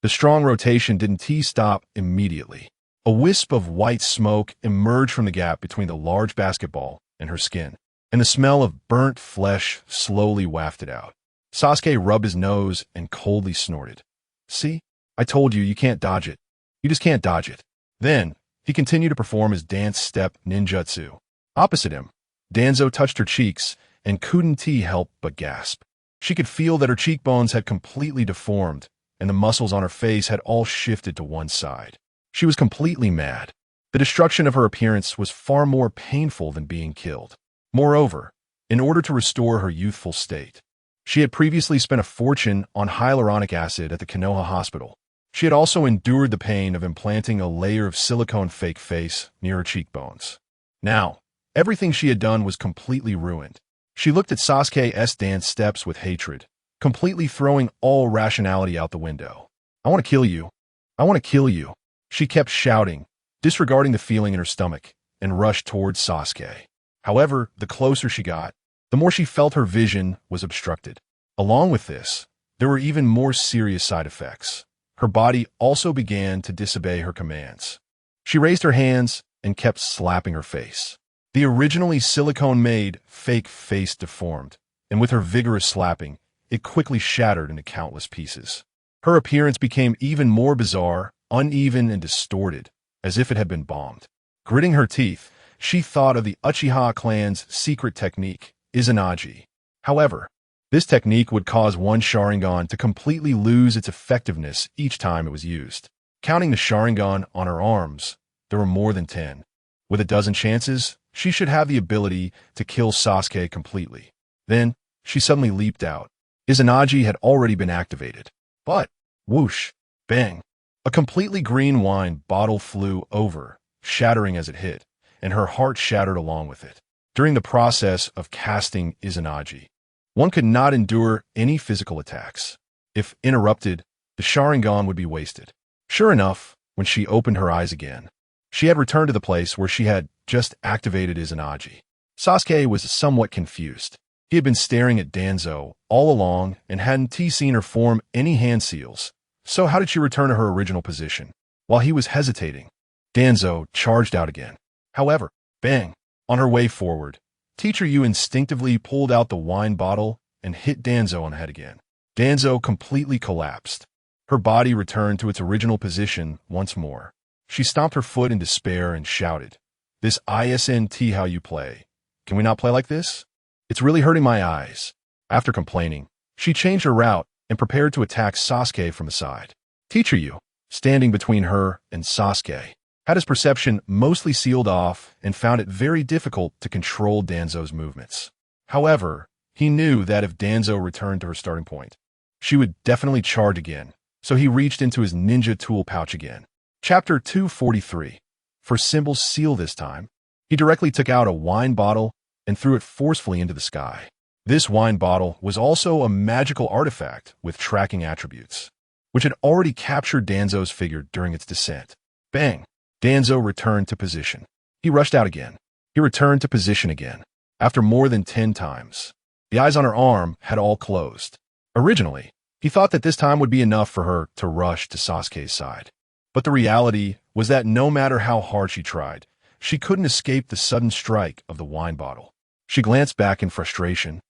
the strong rotation didn't stop immediately. A wisp of white smoke emerged from the gap between the large basketball and her skin, and the smell of burnt flesh slowly wafted out. Sasuke rubbed his nose and coldly snorted. "See? I told you, you can't dodge it. You just can't dodge it." Then, he continued to perform his dance step ninjutsu. Opposite him, Danzo touched her cheeks and couldn't help but gasp. She could feel that her cheekbones had completely deformed, and the muscles on her face had all shifted to one side. She was completely mad. The destruction of her appearance was far more painful than being killed. Moreover, in order to restore her youthful state, she had previously spent a fortune on hyaluronic acid at the Konoha hospital. She had also endured the pain of implanting a layer of silicone fake face near her cheekbones. Now, everything she had done was completely ruined. She looked at Sasuke's dance steps with hatred, completely throwing all rationality out the window. "I want to kill you. I want to kill you." She kept shouting, disregarding the feeling in her stomach, and rushed towards Sasuke. However, the closer she got, the more she felt her vision was obstructed. Along with this, there were even more serious side effects. Her body also began to disobey her commands. She raised her hands and kept slapping her face. The originally silicone-made fake face deformed, and with her vigorous slapping, it quickly shattered into countless pieces. Her appearance became even more bizarre, uneven, and distorted, as if it had been bombed. Gritting her teeth, she thought of the Uchiha clan's secret technique, Izanagi. However, this technique would cause one Sharingan to completely lose its effectiveness each time it was used. Counting the Sharingan on her arms, there were more than 10. With a dozen chances, she should have the ability to kill Sasuke completely. Then, she suddenly leaped out. Izanagi had already been activated. But, whoosh, bang, a completely green wine bottle flew over, shattering as it hit, and her heart shattered along with it. During the process of casting Izanagi, one could not endure any physical attacks. If interrupted, the Sharingan would be wasted. Sure enough, when she opened her eyes again, she had returned to the place where she had just activated Izanagi. Sasuke was somewhat confused. He had been staring at Danzo all along and hadn't seen her form any hand seals. So how did she return to her original position? While he was hesitating, Danzo charged out again. However, bang! On her way forward, Teacher Yu instinctively pulled out the wine bottle and hit Danzo on the head again. Danzo completely collapsed. Her body returned to its original position once more. She stomped her foot in despair and shouted, "This isn't how you play. Can we not play like this? It's really hurting my eyes." After complaining, she changed her route and prepared to attack Sasuke from the side. Teacher Yu, standing between her and Sasuke, had his perception mostly sealed off and found it very difficult to control Danzo's movements. However, he knew that if Danzo returned to her starting point, she would definitely charge again, so he reached into his ninja tool pouch again. Chapter 243. For Symbol Seal this time, he directly took out a wine bottle and threw it forcefully into the sky. This wine bottle was also a magical artifact with tracking attributes, which had already captured Danzo's figure during its descent. Bang! Danzo returned to position. He rushed out again. He returned to position again. After more than 10 times, the eyes on her arm had all closed. Originally, he thought that this time would be enough for her to rush to Sasuke's side. But the reality was that no matter how hard she tried, she couldn't escape the sudden strike of the wine bottle. She glanced back in frustration,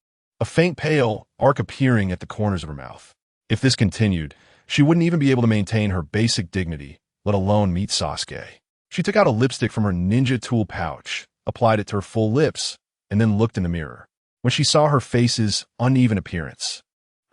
a faint pale arc appearing at the corners of her mouth. If this continued, she wouldn't even be able to maintain her basic dignity, let alone meet Sasuke. She took out a lipstick from her ninja tool pouch, applied it to her full lips, and then looked in the mirror. When she saw her face's uneven appearance,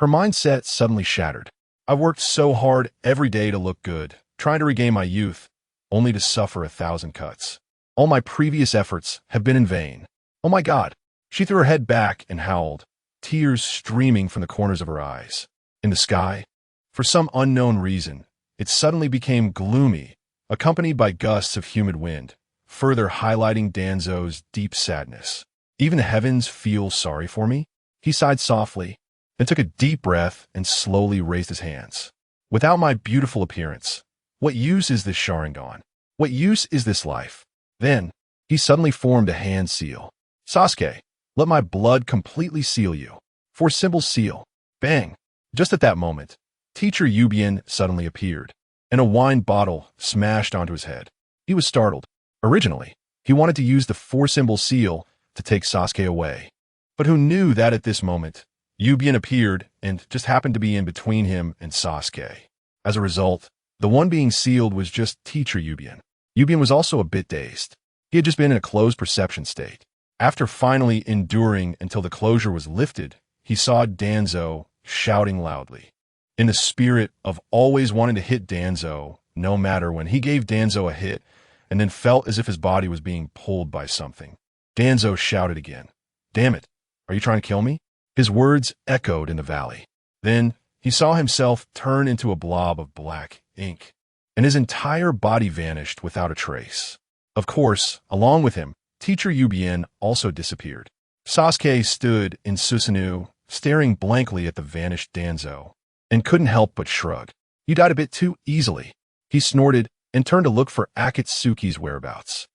her mindset suddenly shattered. I've worked so hard every day to look good, trying to regain my youth, only to suffer 1,000 cuts. All my previous efforts have been in vain. Oh my God! She threw her head back and howled, tears streaming from the corners of her eyes. In the sky, for some unknown reason, it suddenly became gloomy, accompanied by gusts of humid wind, further highlighting Danzo's deep sadness. Even the heavens feel sorry for me? He sighed softly, then took a deep breath and slowly raised his hands. Without my beautiful appearance, what use is this Sharingan? What use is this life? Then, he suddenly formed a hand seal. Sasuke, let my blood completely seal you. For Symbol Seal. Bang! Just at that moment, Teacher Yubian suddenly appeared, and a wine bottle smashed onto his head. He was startled. Originally, he wanted to use the Symbol Seal to take Sasuke away. But who knew that at this moment, Yubian appeared and just happened to be in between him and Sasuke. As a result, the one being sealed was just Teacher Yubian. Yubian was also a bit dazed. He had just been in a closed perception state. After finally enduring until the closure was lifted, he saw Danzo shouting loudly. In the spirit of always wanting to hit Danzo, no matter when, he gave Danzo a hit and then felt as if his body was being pulled by something. Danzo shouted again. "Damn it, are you trying to kill me?" His words echoed in the valley. Then he saw himself turn into a blob of black ink, and his entire body vanished without a trace. Of course, along with him, Teacher Yubian also disappeared. Sasuke stood in Susanoo, staring blankly at the vanished Danzo, and couldn't help but shrug. "You died a bit too easily." He snorted and turned to look for Akatsuki's whereabouts.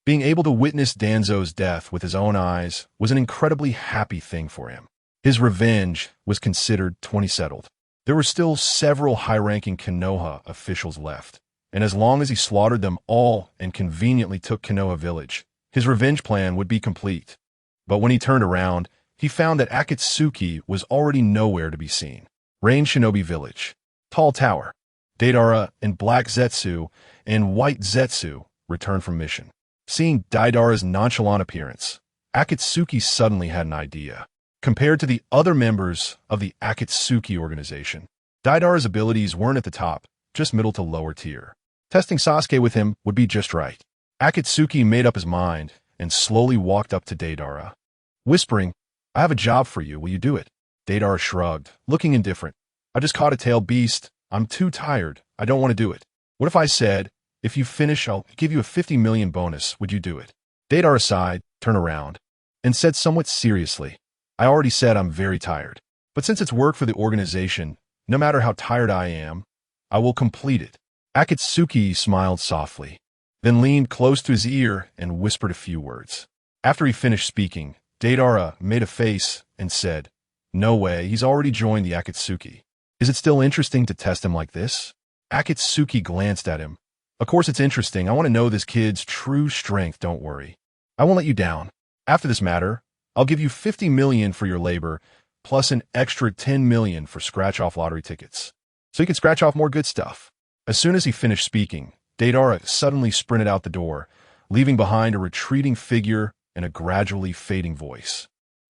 Being able to witness Danzo's death with his own eyes was an incredibly happy thing for him. His revenge was considered 20 settled. There were still several high-ranking Konoha officials left, and as long as he slaughtered them all and conveniently took Konoha village, his revenge plan would be complete. But when he turned around, he found that Akatsuki was already nowhere to be seen. Rain Shinobi Village. Tall Tower. Deidara and Black Zetsu and White Zetsu returned from mission. Seeing Deidara's nonchalant appearance, Akatsuki suddenly had an idea. Compared to the other members of the Akatsuki organization, Deidara's abilities weren't at the top, just middle to lower tier. Testing Sasuke with him would be just right. Akatsuki made up his mind and slowly walked up to Deidara, whispering, "I have a job for you, will you do it?" Deidara shrugged, looking indifferent. "I just caught a tail beast. I'm too tired. I don't want to do it." "What if I said, if you finish, I'll give you a 50 million bonus, would you do it?" Deidara sighed, turned around, and said somewhat seriously, "I already said I'm very tired. But since it's work for the organization, no matter how tired I am, I will complete it." Akatsuki smiled softly, then leaned close to his ear and whispered a few words. After he finished speaking, Deidara made a face and said, "No way, he's already joined the Akatsuki. Is it still interesting to test him like this?" Akatsuki glanced at him. "Of course it's interesting. I want to know this kid's true strength, don't worry. I won't let you down. After this matter, I'll give you 50 million for your labor, plus an extra 10 million for scratch-off lottery tickets. So you can scratch off more good stuff." As soon as he finished speaking, Deidara suddenly sprinted out the door, leaving behind a retreating figure and a gradually fading voice.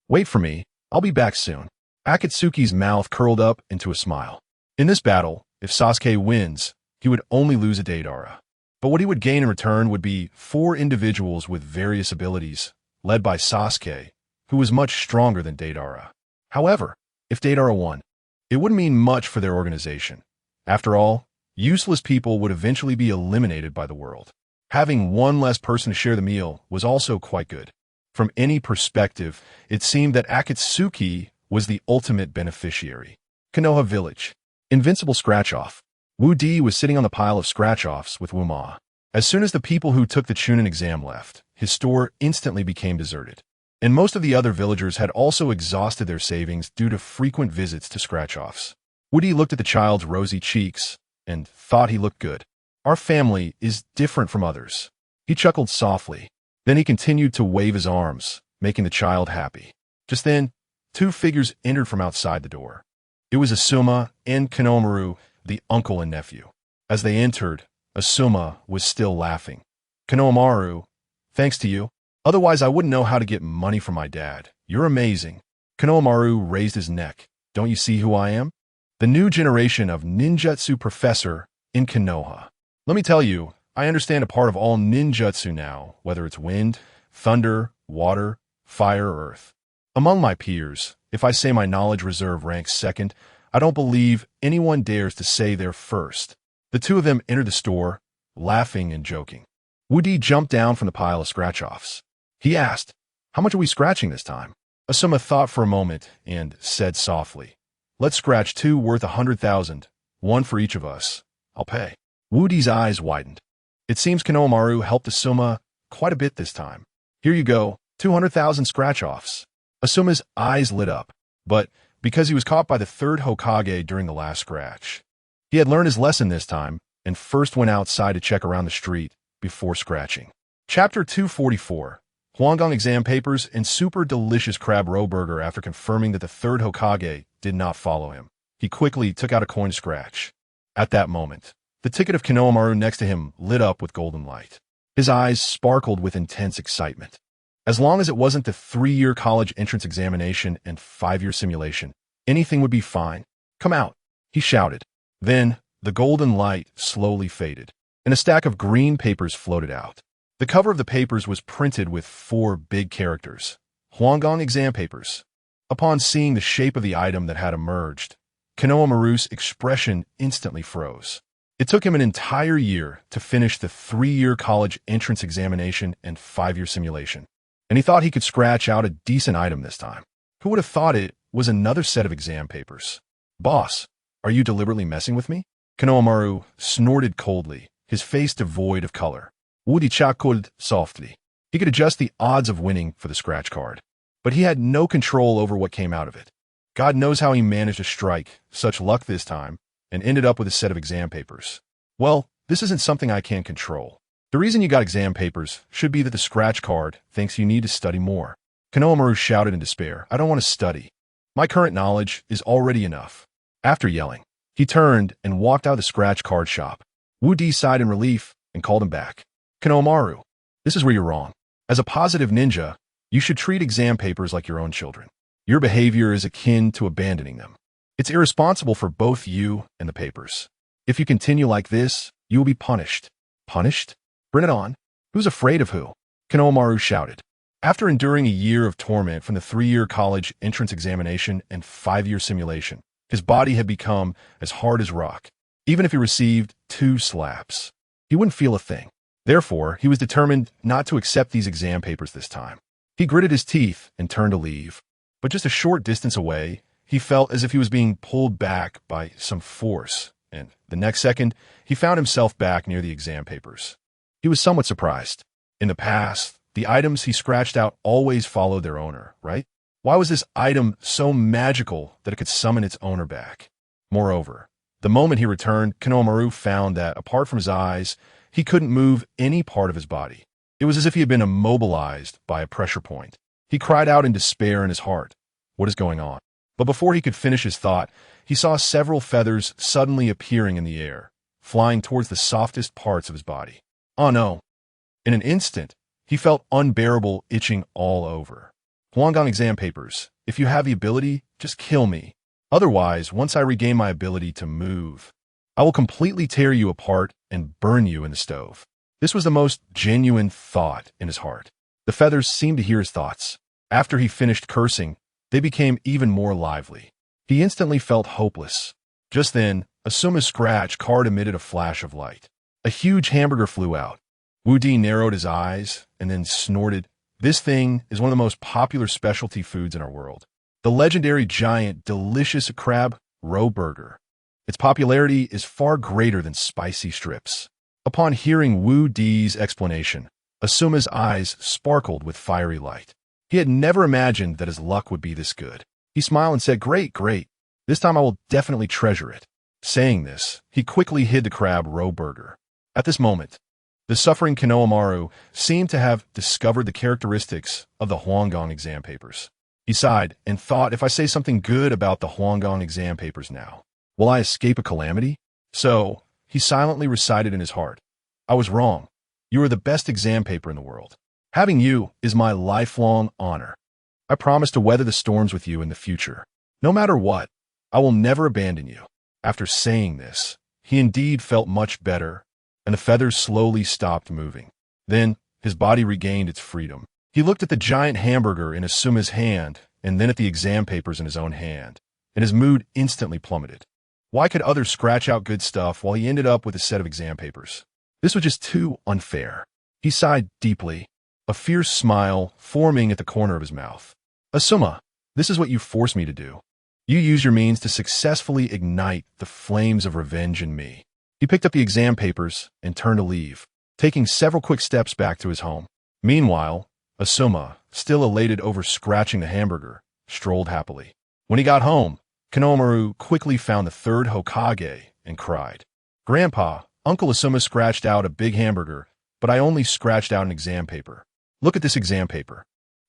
"Wait for me. I'll be back soon." Akatsuki's mouth curled up into a smile. In this battle, if Sasuke wins, he would only lose a Deidara. But what he would gain in return would be 4 individuals with various abilities, led by Sasuke, who was much stronger than Deidara. However, if Deidara won, it wouldn't mean much for their organization. After all, useless people would eventually be eliminated by the world. Having one less person to share the meal was also quite good. From any perspective, it seemed that Akatsuki was the ultimate beneficiary. Konoha Village. Invincible Scratch-Off. Wu Di was sitting on the pile of scratch-offs with Wu Ma. As soon as the people who took the Chunin exam left, his store instantly became deserted. And most of the other villagers had also exhausted their savings due to frequent visits to scratch-offs. Wu Di looked at the child's rosy cheeks and thought he looked good. "Our family is different from others." He chuckled softly. Then he continued to wave his arms, making the child happy. Just then, 2 figures entered from outside the door. It was Asuma and Konohamaru, the uncle and nephew. As they entered, Asuma was still laughing. "Konohamaru, thanks to you. Otherwise I wouldn't know how to get money from my dad. You're amazing." Konohamaru raised his neck. "Don't you see who I am? The new generation of ninjutsu professor in Konoha. Let me tell you, I understand a part of all ninjutsu now, whether it's wind, thunder, water, fire, or earth. Among my peers, if I say my knowledge reserve ranks second, I don't believe anyone dares to say they're first." The 2 of them entered the store, laughing and joking. Wu Di jumped down from the pile of scratch-offs. He asked, "How much are we scratching this time?" Asuma thought for a moment and said softly, "Let's scratch 2 worth 100,000, 1 for each of us. I'll pay." Wu Di's eyes widened. It seems Konohamaru helped Asuma quite a bit this time. "Here you go, 200,000 scratch-offs." Asuma's eyes lit up, but because he was caught by the 3rd Hokage during the last scratch. He had learned his lesson this time and first went outside to check around the street before scratching. Chapter 244. Huanggang exam papers and super delicious crab roe burger. After confirming that the 3rd Hokage did not follow him, he quickly took out a coin to scratch. At that moment, the ticket of Konohamaru next to him lit up with golden light. His eyes sparkled with intense excitement. As long as it wasn't the 3-year college entrance examination and 5-year simulation, anything would be fine. "Come out," he shouted. Then, the golden light slowly faded, and a stack of green papers floated out. The cover of the papers was printed with 4 big characters: Huanggang exam papers. Upon seeing the shape of the item that had emerged, Konohamaru's expression instantly froze. It took him an entire year to finish the 3-year college entrance examination and 5-year simulation, and he thought he could scratch out a decent item this time. Who would have thought it was another set of exam papers? "Boss, are you deliberately messing with me?" Konohamaru snorted coldly, his face devoid of color. Wu Di chuckled softly. He could adjust the odds of winning for the scratch card, but he had no control over what came out of it. God knows how he managed to strike such luck this time and ended up with a set of exam papers. "Well, this isn't something I can control. The reason you got exam papers should be that the scratch card thinks you need to study more." Konohamaru shouted in despair, "I don't want to study. My current knowledge is already enough." After yelling, he turned and walked out of the scratch card shop. Wu Di sighed in relief and called him back. "Konohamaru, this is where you're wrong. As a positive ninja, you should treat exam papers like your own children. Your behavior is akin to abandoning them. It's irresponsible for both you and the papers. If you continue like this, you will be punished." "Punished? Bring it on. Who's afraid of who?" Konohamaru shouted. After enduring a year of torment from the 3-year college entrance examination and 5-year simulation, his body had become as hard as rock. Even if he received 2 slaps, he wouldn't feel a thing. Therefore, he was determined not to accept these exam papers this time. He gritted his teeth and turned to leave. But just a short distance away, he felt as if he was being pulled back by some force, and the next second, he found himself back near the exam papers. He was somewhat surprised. In the past, The items he scratched out always followed their owner, right? Why was this item so magical that it could summon its owner back? Moreover, the moment he returned, Konohamaru found that, apart from his eyes, he couldn't move any part of his body. It was as if he had been immobilized by a pressure point. He cried out in despair in his heart. What is going on? But before he could finish his thought, he saw several feathers suddenly appearing in the air, flying towards the softest parts of his body. Oh no! In an instant, he felt unbearable itching all over. Huanggang exam papers. If you have the ability, just kill me. Otherwise, once I regain my ability to move, I will completely tear you apart and burn you in the stove. This was the most genuine thought in his heart. The feathers seemed to hear his thoughts. After he finished cursing, they became even more lively. He instantly felt hopeless. Just then, Asuma's scratch card emitted a flash of light. A huge hamburger flew out. Wu Di narrowed his eyes and then snorted. This thing is one of the most popular specialty foods in our world. The legendary giant delicious crab roe burger. Its popularity is far greater than spicy strips. Upon hearing Wu Di's explanation, Asuma's eyes sparkled with fiery light. He had never imagined that his luck would be this good. He smiled and said, Great, great. This time I will definitely treasure it. Saying this, he quickly hid the crab roe burger. At this moment, the suffering Konohamaru seemed to have discovered the characteristics of the Huanggang exam papers. He sighed and thought, if I say something good about the Huanggang exam papers now, will I escape a calamity? So, he silently recited in his heart, I was wrong. You are the best exam paper in the world. Having you is my lifelong honor. I promise to weather the storms with you in the future. No matter what, I will never abandon you. After saying this, he indeed felt much better, and the feathers slowly stopped moving. Then, his body regained its freedom. He looked at the giant hamburger in Asuma's hand, and then at the exam papers in his own hand, and his mood instantly plummeted. Why could others scratch out good stuff while he ended up with a set of exam papers? This was just too unfair. He sighed deeply, a fierce smile forming at the corner of his mouth. Asuma, this is what you forced me to do. You use your means to successfully ignite the flames of revenge in me. He picked up the exam papers and turned to leave, taking several quick steps back to his home. Meanwhile, Asuma, still elated over scratching the hamburger, strolled happily. When he got home, Konohamaru quickly found the third Hokage and cried, Grandpa, Uncle Asuma scratched out a big hamburger, but I only scratched out an exam paper. Look at this exam paper.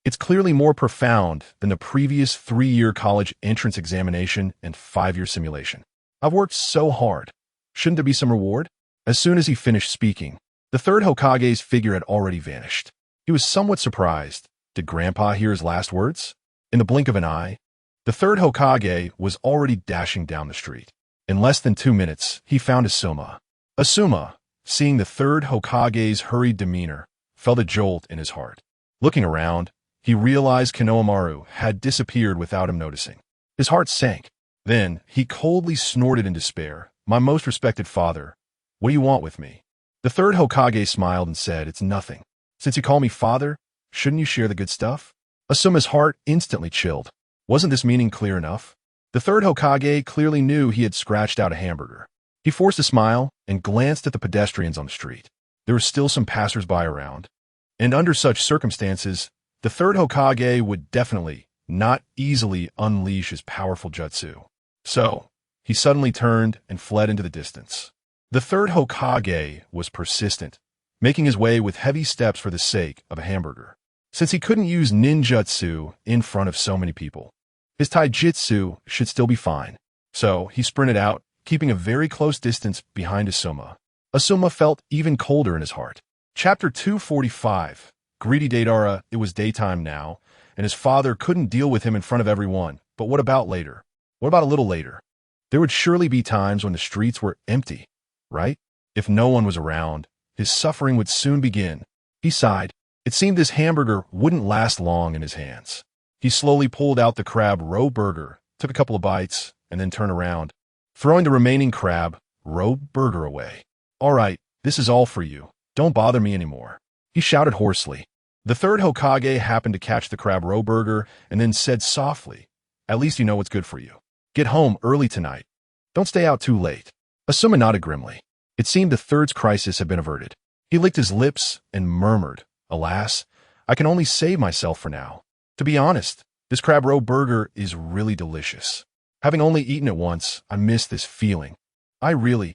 It's clearly more profound than the previous 3-year college entrance examination and 5-year simulation. I've worked so hard. Shouldn't there be some reward? As soon as he finished speaking, the third Hokage's figure had already vanished. He was somewhat surprised. Did Grandpa hear his last words? In the blink of an eye, the third Hokage was already dashing down the street. In less than 2 minutes, he found Asuma. Asuma, seeing the third Hokage's hurried demeanor, felt a jolt in his heart. Looking around, he realized Konohamaru had disappeared without him noticing. His heart sank. Then, he coldly snorted in despair. My most respected father, what do you want with me? The third Hokage smiled and said, It's nothing. Since you call me father, shouldn't you share the good stuff? Asuma's heart instantly chilled. Wasn't this meaning clear enough? The third Hokage clearly knew he had scratched out a hamburger. He forced a smile and glanced at the pedestrians on the street. There were still some passers-by around. And under such circumstances, the third Hokage would definitely not easily unleash his powerful jutsu. So, he suddenly turned and fled into the distance. The third Hokage was persistent, making his way with heavy steps for the sake of a hamburger. Since he couldn't use ninjutsu in front of so many people, his taijutsu should still be fine. So, he sprinted out, keeping a very close distance behind Asuma. Asuma felt even colder in his heart. Chapter 245. Greedy Deidara. It was daytime now, and his father couldn't deal with him in front of everyone. But what about later? What about a little later? There would surely be times when the streets were empty, right? If no one was around, his suffering would soon begin. He sighed. It seemed this hamburger wouldn't last long in his hands. He slowly pulled out the crab roe burger, took a couple of bites, and then turned around, throwing the remaining crab roe burger away. All right, this is all for you. Don't bother me anymore. He shouted hoarsely. The third Hokage happened to catch the crab roe burger and then said softly, At least you know what's good for you. Get home early tonight. Don't stay out too late. Asuma nodded grimly. It seemed the third's crisis had been averted. He licked his lips and murmured, Alas, I can only save myself for now. To be honest, this crab roe burger is really delicious. Having only eaten it once, I miss this feeling. I really...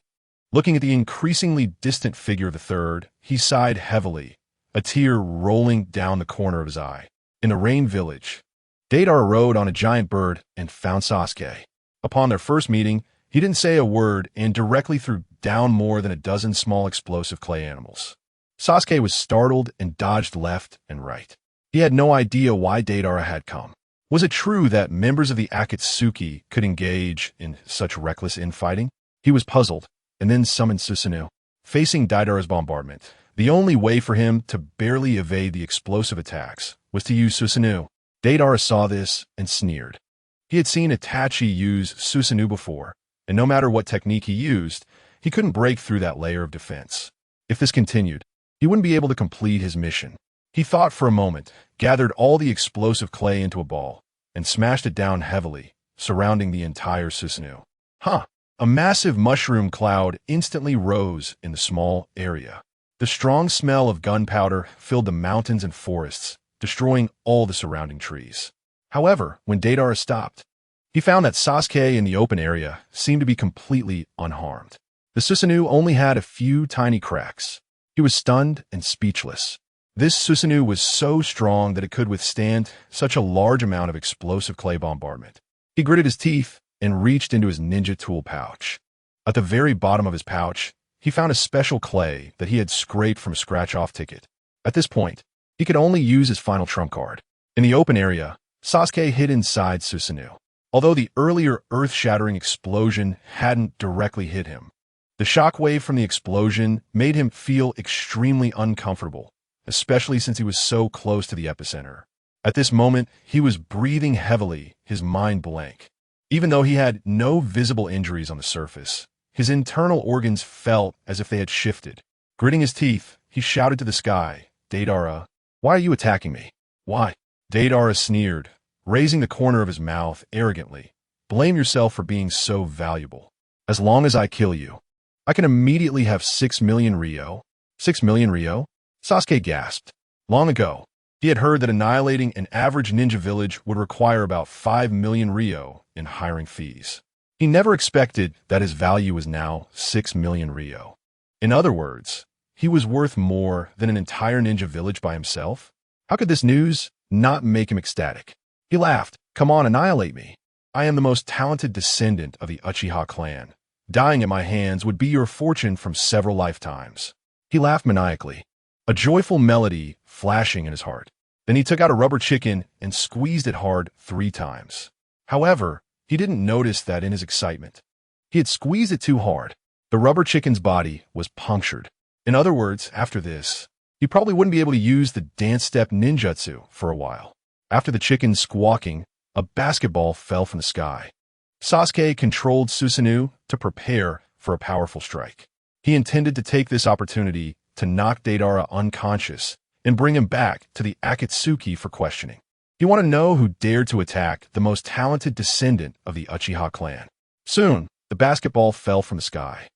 Looking at the increasingly distant figure of the third, he sighed heavily, a tear rolling down the corner of his eye. In the Rain Village, Deidara rode on a giant bird and found Sasuke. Upon their first meeting, he didn't say a word and directly threw down more than a dozen small explosive clay animals. Sasuke was startled and dodged left and right. He had no idea why Deidara had come. Was it true that members of the Akatsuki could engage in such reckless infighting? He was puzzled, and then summoned Susanoo. Facing Deidara's bombardment, the only way for him to barely evade the explosive attacks was to use Susanoo. Deidara saw this and sneered. He had seen Itachi use Susanoo before, and no matter what technique he used, he couldn't break through that layer of defense. If this continued, he wouldn't be able to complete his mission. He thought for a moment, gathered all the explosive clay into a ball, and smashed it down heavily, surrounding the entire Susanoo. A massive mushroom cloud instantly rose in the small area. The strong smell of gunpowder filled the mountains and forests, destroying all the surrounding trees. However, when Deidara stopped, he found that Sasuke in the open area seemed to be completely unharmed. The Susanoo only had a few tiny cracks. He was stunned and speechless. This Susanoo was so strong that it could withstand such a large amount of explosive clay bombardment. He gritted his teeth and reached into his ninja tool pouch. At the very bottom of his pouch, he found a special clay that he had scraped from a scratch-off ticket. At this point, he could only use his final trump card. In the open area, Sasuke hid inside Susanoo. Although the earlier earth-shattering explosion hadn't directly hit him, the shockwave from the explosion made him feel extremely uncomfortable, especially since he was so close to the epicenter. At this moment, he was breathing heavily, his mind blank. Even though he had no visible injuries on the surface, his internal organs felt as if they had shifted. Gritting his teeth, he shouted to the sky, "Deidara, why are you attacking me? Why?" Deidara sneered, raising the corner of his mouth arrogantly. "Blame yourself for being so valuable. As long as I kill you, I can immediately have 6 million Ryo." 6 million Ryo? Sasuke gasped. Long ago, he had heard that annihilating an average ninja village would require about 5 million Ryo in hiring fees. He never expected that his value was now 6 million Ryo. In other words, he was worth more than an entire ninja village by himself. How could this news not make him ecstatic? He laughed. "Come on, annihilate me. I am the most talented descendant of the Uchiha clan. Dying at my hands would be your fortune from several lifetimes." He laughed maniacally, a joyful melody flashing in his heart. Then he took out a rubber chicken and squeezed it hard 3 times. However, he didn't notice that in his excitement, he had squeezed it too hard. The rubber chicken's body was punctured. In other words, after this, he probably wouldn't be able to use the dance step ninjutsu for a while. After the chicken squawking, a basketball fell from the sky. Sasuke controlled Susanoo to prepare for a powerful strike. He intended to take this opportunity to knock Deidara unconscious and bring him back to the Akatsuki for questioning. He wanted to know who dared to attack the most talented descendant of the Uchiha clan. Soon, the basketball fell from the sky.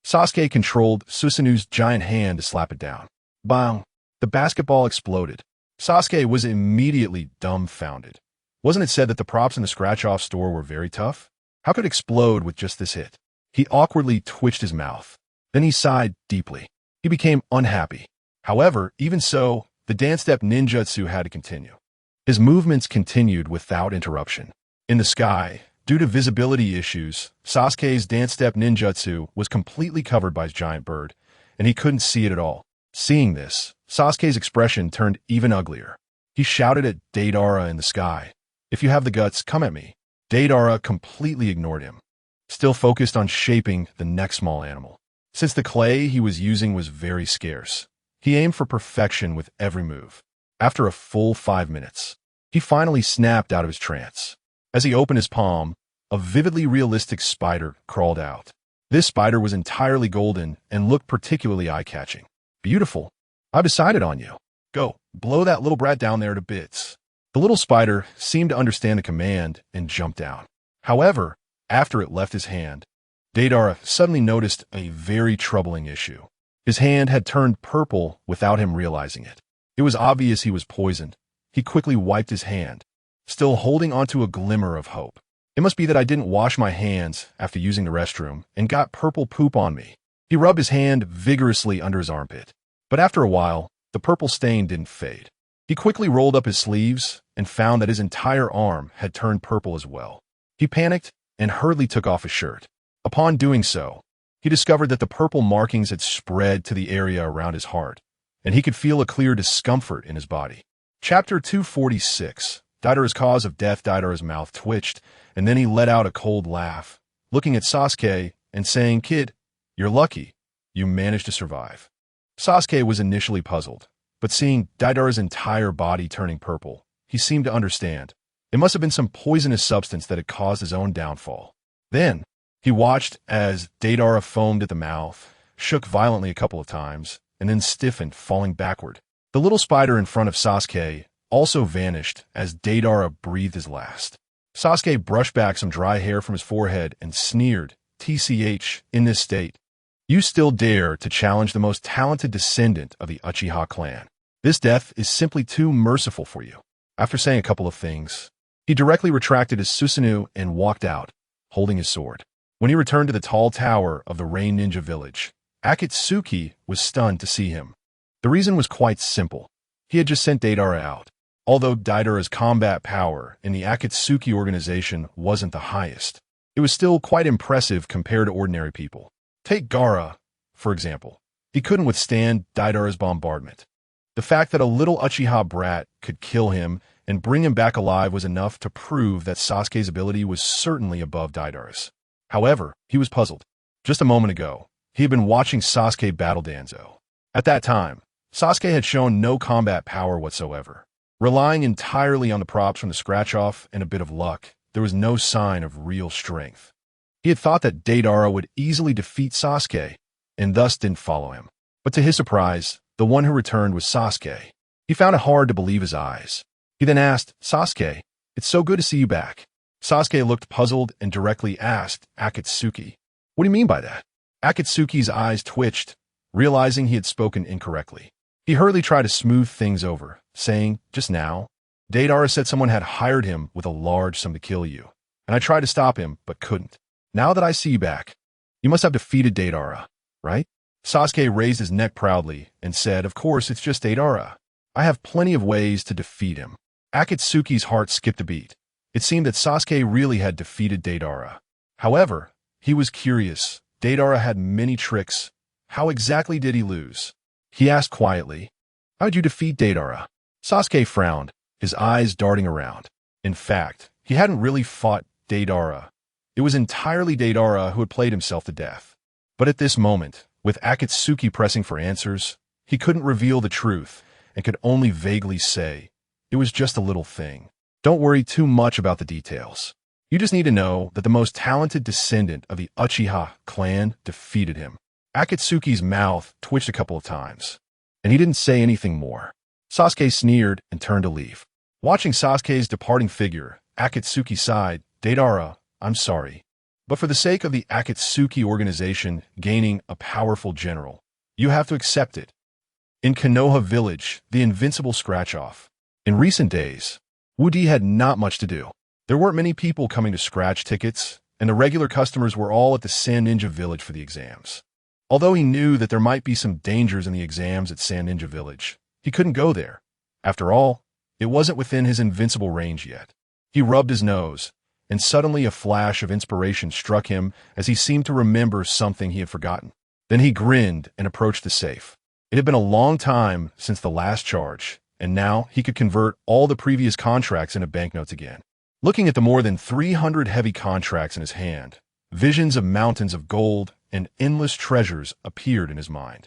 Sasuke controlled Susanoo's giant hand to slap it down. Bang! The basketball exploded. Sasuke was immediately dumbfounded. Wasn't it said that the props in the scratch-off store were very tough? How could it explode with just this hit? He awkwardly twitched his mouth. Then he sighed deeply. He became unhappy. However, even so, the dance step ninjutsu had to continue. His movements continued without interruption. In the sky, due to visibility issues, Sasuke's dance step ninjutsu was completely covered by his giant bird, and he couldn't see it at all. Seeing this, Sasuke's expression turned even uglier. He shouted at Deidara in the sky, "If you have the guts, come at me." Deidara completely ignored him, still focused on shaping the next small animal. Since the clay he was using was very scarce, he aimed for perfection with every move. After a full 5 minutes, he finally snapped out of his trance. As he opened his palm, a vividly realistic spider crawled out. This spider was entirely golden and looked particularly eye-catching. "Beautiful. I've decided on you. Go, blow that little brat down there to bits." The little spider seemed to understand the command and jumped down. However, after it left his hand, Deidara suddenly noticed a very troubling issue. His hand had turned purple without him realizing it. It was obvious he was poisoned. He quickly wiped his hand, still holding onto a glimmer of hope. It must be that I didn't wash my hands after using the restroom and got purple poop on me. He rubbed his hand vigorously under his armpit. But after a while, the purple stain didn't fade. He quickly rolled up his sleeves and found that his entire arm had turned purple as well. He panicked and hurriedly took off his shirt. Upon doing so, he discovered that the purple markings had spread to the area around his heart, and he could feel a clear discomfort in his body. Chapter 246. Deidara's cause of death. Deidara's mouth twitched, and then he let out a cold laugh, looking at Sasuke and saying, "Kid, you're lucky. You managed to survive." Sasuke was initially puzzled, but seeing Deidara's entire body turning purple, he seemed to understand. It must have been some poisonous substance that had caused his own downfall. Then, he watched as Deidara foamed at the mouth, shook violently a couple of times, and then stiffened, falling backward. The little spider in front of Sasuke also vanished as Deidara breathed his last. Sasuke brushed back some dry hair from his forehead and sneered, "TCH, in this state, you still dare to challenge the most talented descendant of the Uchiha clan. This death is simply too merciful for you." After saying a couple of things, he directly retracted his Susanoo and walked out, holding his sword. When he returned to the tall tower of the Rain Ninja village, Akatsuki was stunned to see him. The reason was quite simple. He had just sent Deidara out. Although Deidara's combat power in the Akatsuki organization wasn't the highest, it was still quite impressive compared to ordinary people. Take Gaara, for example. He couldn't withstand Deidara's bombardment. The fact that a little Uchiha brat could kill him and bring him back alive was enough to prove that Sasuke's ability was certainly above Deidara's. However, he was puzzled. Just a moment ago, he had been watching Sasuke battle Danzo. At that time, Sasuke had shown no combat power whatsoever. Relying entirely on the props from the scratch-off and a bit of luck, there was no sign of real strength. He had thought that Deidara would easily defeat Sasuke, and thus didn't follow him. But to his surprise, the one who returned was Sasuke. He found it hard to believe his eyes. He then asked, "Sasuke, it's so good to see you back." Sasuke looked puzzled and directly asked Akatsuki, "What do you mean by that?" Akatsuki's eyes twitched, realizing he had spoken incorrectly. He hurriedly tried to smooth things over, saying, "Just now, Deidara said someone had hired him with a large sum to kill you, and I tried to stop him, but couldn't. Now that I see you back, you must have defeated Deidara, right?" Sasuke raised his neck proudly and said, "Of course, it's just Deidara. I have plenty of ways to defeat him." Akatsuki's heart skipped a beat. It seemed that Sasuke really had defeated Deidara. However, he was curious. Deidara had many tricks. How exactly did he lose? He asked quietly, "How did you defeat Deidara?" Sasuke frowned, his eyes darting around. In fact, he hadn't really fought Deidara. It was entirely Deidara who had played himself to death. But at this moment, with Akatsuki pressing for answers, he couldn't reveal the truth and could only vaguely say, "It was just a little thing. Don't worry too much about the details. You just need to know that the most talented descendant of the Uchiha clan defeated him." Akatsuki's mouth twitched a couple of times, and he didn't say anything more. Sasuke sneered and turned to leave. Watching Sasuke's departing figure, Akatsuki sighed, "Deidara, I'm sorry. But for the sake of the Akatsuki organization gaining a powerful general, you have to accept it." In Konoha Village, the invincible scratch-off. In recent days, Woody had not much to do. There weren't many people coming to scratch tickets, and the regular customers were all at the Sand Ninja Village for the exams. Although he knew that there might be some dangers in the exams at Sand Ninja Village, he couldn't go there. After all, it wasn't within his invincible range yet. He rubbed his nose, and suddenly a flash of inspiration struck him as he seemed to remember something he had forgotten. Then he grinned and approached the safe. It had been a long time since the last charge, and now he could convert all the previous contracts into banknotes again. Looking at the more than 300 heavy contracts in his hand, visions of mountains of gold and endless treasures appeared in his mind.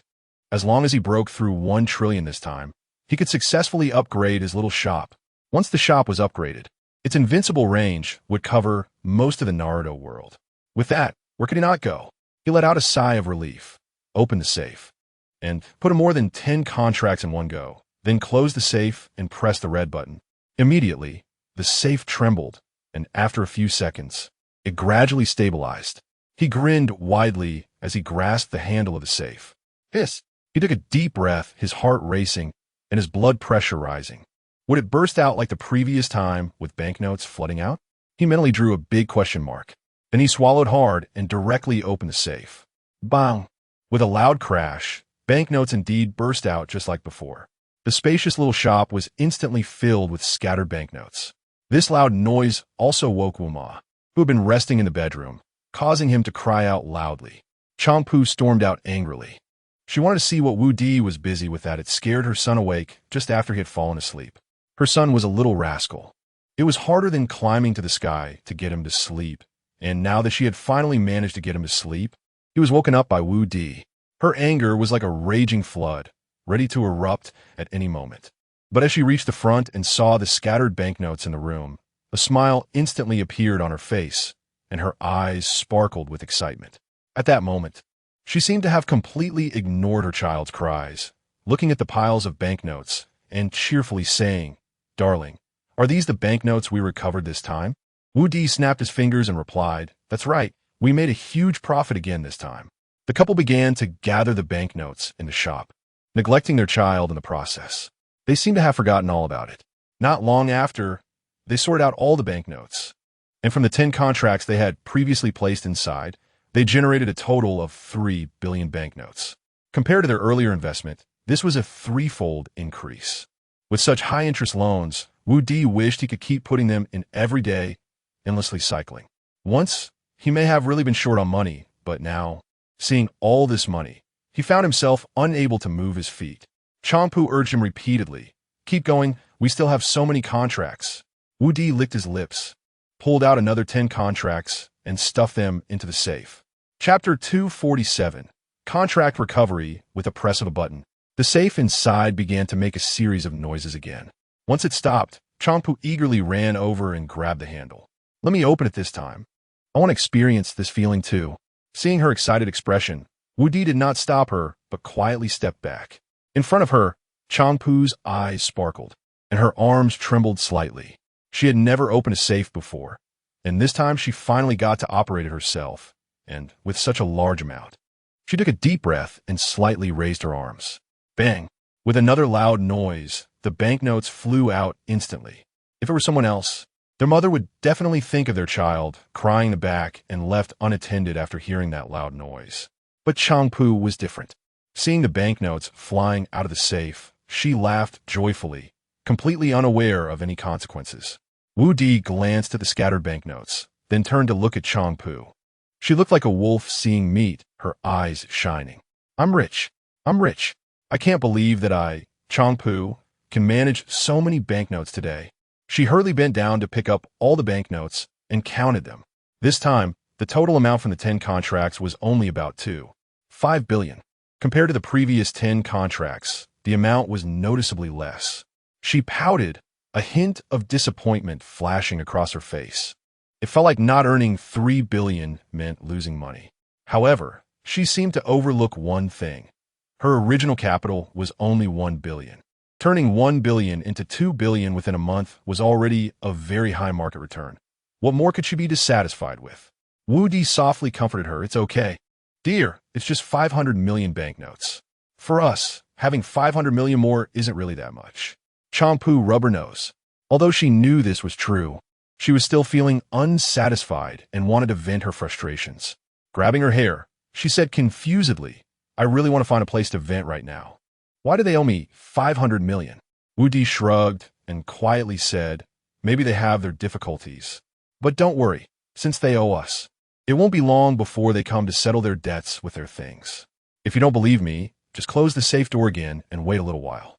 As long as he broke through 1 trillion this time, he could successfully upgrade his little shop. Once the shop was upgraded, its invincible range would cover most of the Naruto world. With that, where could he not go? He let out a sigh of relief, opened the safe, and put more than 10 contracts in one go, then closed the safe and pressed the red button. Immediately, the safe trembled, and after a few seconds, it gradually stabilized. He grinned widely as he grasped the handle of the safe. Hiss! He took a deep breath, his heart racing, and his blood pressure rising. Would it burst out like the previous time with banknotes flooding out? He mentally drew a big question mark. Then he swallowed hard and directly opened the safe. Bang! With a loud crash, banknotes indeed burst out just like before. The spacious little shop was instantly filled with scattered banknotes. This loud noise also woke Wu-Ma, who had been resting in the bedroom, causing him to cry out loudly. Changpu stormed out angrily. She wanted to see what Wu Di was busy with that it scared her son awake just after he had fallen asleep. Her son was a little rascal. It was harder than climbing to the sky to get him to sleep, and now that she had finally managed to get him to sleep, he was woken up by Wu Di. Her anger was like a raging flood, ready to erupt at any moment. But as she reached the front and saw the scattered banknotes in the room, a smile instantly appeared on her face, and her eyes sparkled with excitement. At that moment, she seemed to have completely ignored her child's cries, looking at the piles of banknotes and cheerfully saying, "Darling, are these the banknotes we recovered this time?" Wu Di snapped his fingers and replied, "That's right, we made a huge profit again this time." The couple began to gather the banknotes in the shop, neglecting their child in the process. They seemed to have forgotten all about it. Not long after, they sorted out all the banknotes, and from the 10 contracts they had previously placed inside, they generated a total of 3 billion banknotes. Compared to their earlier investment, this was a threefold increase. With such high-interest loans, Wu Di wished he could keep putting them in every day, endlessly cycling. Once, he may have really been short on money, but now, seeing all this money, he found himself unable to move his feet. Changpu urged him repeatedly, "Keep going, we still have so many contracts." Wu Di licked his lips, pulled out another 10 contracts, and stuffed them into the safe. Chapter 247, Contract Recovery with a press of a button. The safe inside began to make a series of noises again. Once it stopped, Changpu eagerly ran over and grabbed the handle. "Let me open it this time. I want to experience this feeling too." Seeing her excited expression, Wu Di did not stop her, but quietly stepped back. In front of her, Changpu's eyes sparkled, and her arms trembled slightly. She had never opened a safe before, and this time she finally got to operate it herself, and with such a large amount. She took a deep breath and slightly raised her arms. Bang! With another loud noise, the banknotes flew out instantly. If it were someone else, their mother would definitely think of their child crying in the back and left unattended after hearing that loud noise. But Changpu was different. Seeing the banknotes flying out of the safe, she laughed joyfully, completely unaware of any consequences. Wu Di glanced at the scattered banknotes, then turned to look at Changpu. She looked like a wolf seeing meat, her eyes shining. I'm rich. I can't believe that Changpu, can manage so many banknotes today." She hurriedly bent down to pick up all the banknotes and counted them. This time, the total amount from the 10 contracts was only about 5 billion. Compared to the previous 10 contracts, the amount was noticeably less. She pouted, a hint of disappointment flashing across her face. It felt like not earning 3 billion meant losing money. However, she seemed to overlook one thing. Her original capital was only 1 billion. Turning 1 billion into 2 billion within a month was already a very high market return. What more could she be dissatisfied with? Wu Di softly comforted her. "It's okay. Dear, it's just 500 million banknotes. For us, having 500 million more isn't really that much." Changpu rubbed her nose. Although she knew this was true, she was still feeling unsatisfied and wanted to vent her frustrations. Grabbing her hair, she said confusedly, "I really want to find a place to vent right now. Why do they owe me 500 million? Wu Di shrugged and quietly said, "Maybe they have their difficulties. But don't worry, since they owe us, it won't be long before they come to settle their debts with their things. If you don't believe me, just close the safe door again and wait a little while."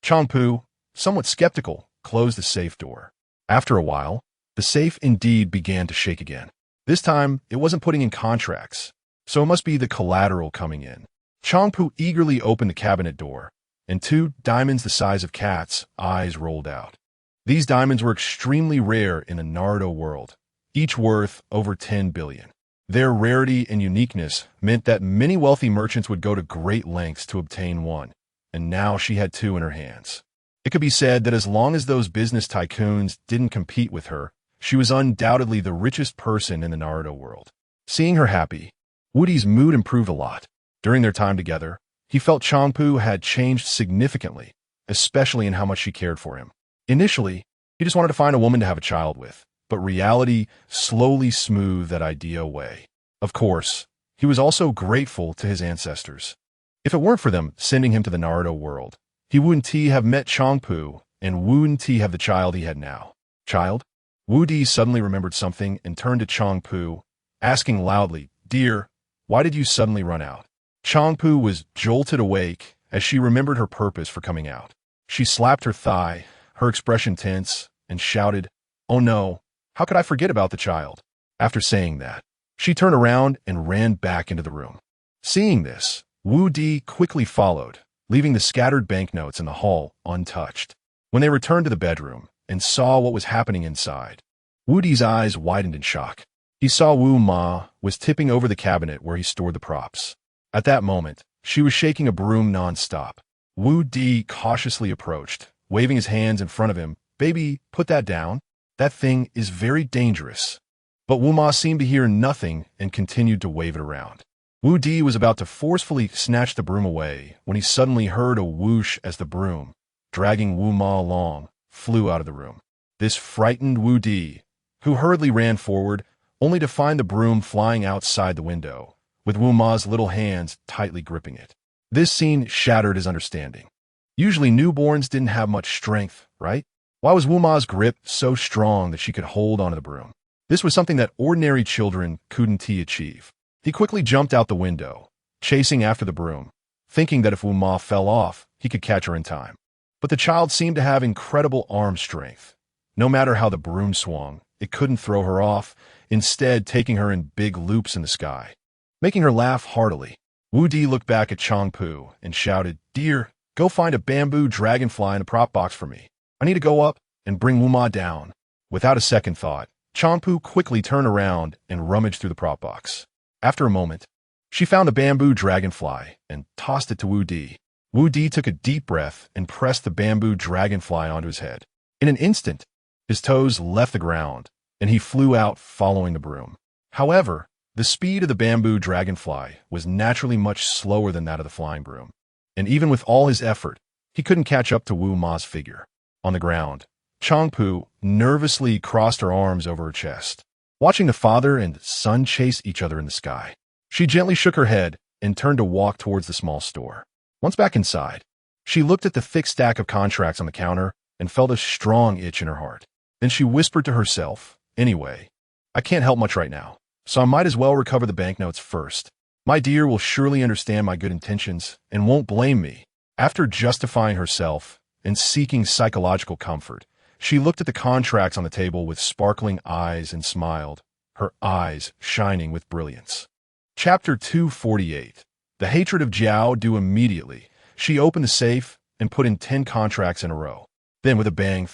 Changpu, somewhat skeptical, closed the safe door. After a while, the safe indeed began to shake again. This time, it wasn't putting in contracts, so it must be the collateral coming in. Changpu eagerly opened the cabinet door, and 2 diamonds the size of cats' eyes rolled out. These diamonds were extremely rare in the Naruto world, each worth over 10 billion. Their rarity and uniqueness meant that many wealthy merchants would go to great lengths to obtain one, and now she had 2 in her hands. It could be said that as long as those business tycoons didn't compete with her, she was undoubtedly the richest person in the Naruto world. Seeing her happy, Wu Di's mood improved a lot. During their time together, he felt Changpu had changed significantly, especially in how much she cared for him. Initially, he just wanted to find a woman to have a child with, but reality slowly smoothed that idea away. Of course, he was also grateful to his ancestors. If it weren't for them sending him to the Naruto world, he wouldn't have met Changpu and wouldn't have the child he had now. Child? Wu Di suddenly remembered something and turned to Changpu, asking loudly, "Dear, why did you suddenly run out?" Changpu was jolted awake as she remembered her purpose for coming out. She slapped her thigh, her expression tense, and shouted, "Oh no, how could I forget about the child?" After saying that, she turned around and ran back into the room. Seeing this, Wu Di quickly followed, leaving the scattered banknotes in the hall untouched. When they returned to the bedroom and saw what was happening inside, Wu Di's eyes widened in shock. He saw Wu Ma was tipping over the cabinet where he stored the props. At that moment, she was shaking a broom non-stop. Wu Di cautiously approached, waving his hands in front of him. "Baby, put that down. That thing is very dangerous." But Wu Ma seemed to hear nothing and continued to wave it around. Wu Di was about to forcefully snatch the broom away when he suddenly heard a whoosh as the broom, dragging Wu Ma along, flew out of the room. This frightened Wu Di, who hurriedly ran forward, only to find the broom flying outside the window, with Wu Ma's little hands tightly gripping it. This scene shattered his understanding. Usually newborns didn't have much strength, right? Why was Wu Ma's grip so strong that she could hold onto the broom? This was something that ordinary children couldn't achieve. He quickly jumped out the window, chasing after the broom, thinking that if Wu Ma fell off, he could catch her in time. But the child seemed to have incredible arm strength. No matter how the broom swung, it couldn't throw her off, instead taking her in big loops in the sky, making her laugh heartily. Wu Di looked back at Changpu and shouted, "Dear, go find a bamboo dragonfly in a prop box for me. I need to go up and bring Wu Ma down." Without a second thought, Changpu quickly turned around and rummaged through the prop box. After a moment, she found the bamboo dragonfly and tossed it to Wu Di. Wu Di took a deep breath and pressed the bamboo dragonfly onto his head. In an instant, his toes left the ground, and he flew out following the broom. However, the speed of the bamboo dragonfly was naturally much slower than that of the flying broom, and even with all his effort, he couldn't catch up to Wu Ma's figure. On the ground, Changpu nervously crossed her arms over her chest, watching the father and son chase each other in the sky. She gently shook her head and turned to walk towards the small store. Once back inside, she looked at the thick stack of contracts on the counter and felt a strong itch in her heart. Then she whispered to herself, "Anyway, I can't help much right now, so I might as well recover the banknotes first. My dear will surely understand my good intentions and won't blame me." After justifying herself and seeking psychological comfort, she looked at the contracts on the table with sparkling eyes and smiled, her eyes shining with brilliance. Chapter 248. The hatred of Jiao Du. Immediately, she opened the safe and put in 10 contracts in a row. Then with a bang,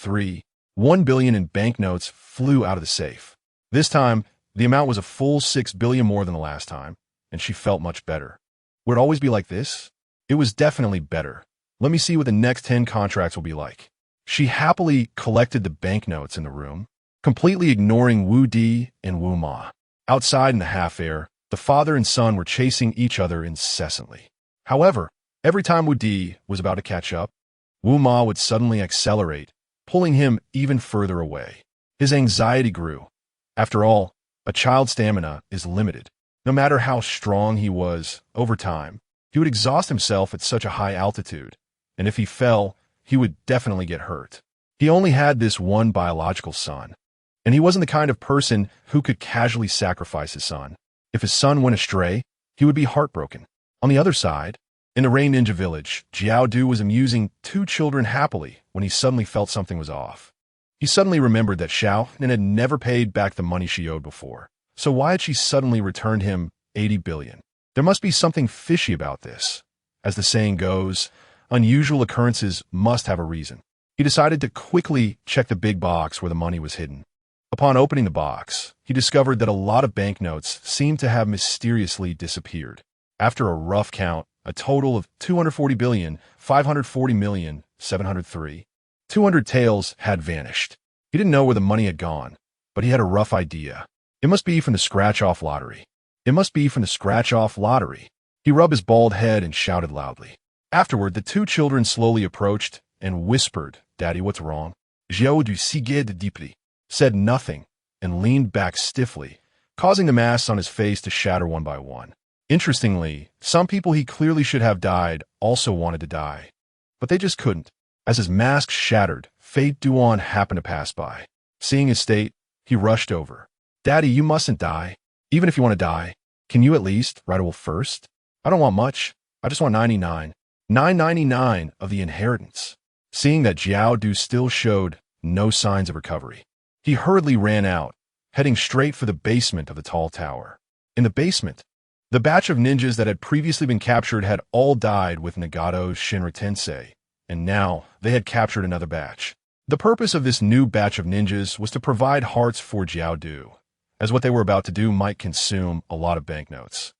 1 billion in banknotes flew out of the safe. This time, the amount was a full 6 billion more than the last time, and she felt much better. Would it always be like this? It was definitely better. Let me see what the next 10 contracts will be like. She happily collected the banknotes in the room, completely ignoring Wu Di and Wu Ma. Outside in the half-air, the father and son were chasing each other incessantly. However, every time Wu Di was about to catch up, Wu Ma would suddenly accelerate, pulling him even further away. His anxiety grew. After all, a child's stamina is limited. No matter how strong he was, over time, he would exhaust himself at such a high altitude, and if he fell, he would definitely get hurt. He only had this one biological son, and he wasn't the kind of person who could casually sacrifice his son. If his son went astray, he would be heartbroken. On the other side, in the Rain Ninja village, Jiao Du was amusing 2 children happily when he suddenly felt something was off. He suddenly remembered that Xiao Nin had never paid back the money she owed before, so why had she suddenly returned him 80 billion? There must be something fishy about this. As the saying goes, unusual occurrences must have a reason. He decided to quickly check the big box where the money was hidden. Upon opening the box, he discovered that a lot of banknotes seemed to have mysteriously disappeared. After a rough count, a total of 240 billion, 540 million, 703. 200 taels had vanished. He didn't know where the money had gone, but he had a rough idea. It must be from the scratch-off lottery. It must be from the scratch-off lottery. He rubbed his bald head and shouted loudly. Afterward, the 2 children slowly approached and whispered, "Daddy, what's wrong?" Xiao du siged deeply, said nothing, and leaned back stiffly, causing the masks on his face to shatter one by one. Interestingly, some people he clearly should have died also wanted to die, but they just couldn't. As his mask shattered, Fei Duan happened to pass by. Seeing his state, he rushed over. "Daddy, you mustn't die. Even if you want to die, can you at least ride a wolf first? I don't want much. I just want 999 of the inheritance." Seeing that Xiao Du still showed no signs of recovery, he hurriedly ran out, heading straight for the basement of the tall tower. In the basement, the batch of ninjas that had previously been captured had all died with Nagato's Shinra Tensei, and now they had captured another batch. The purpose of this new batch of ninjas was to provide hearts for Xiao Du, as what they were about to do might consume a lot of banknotes.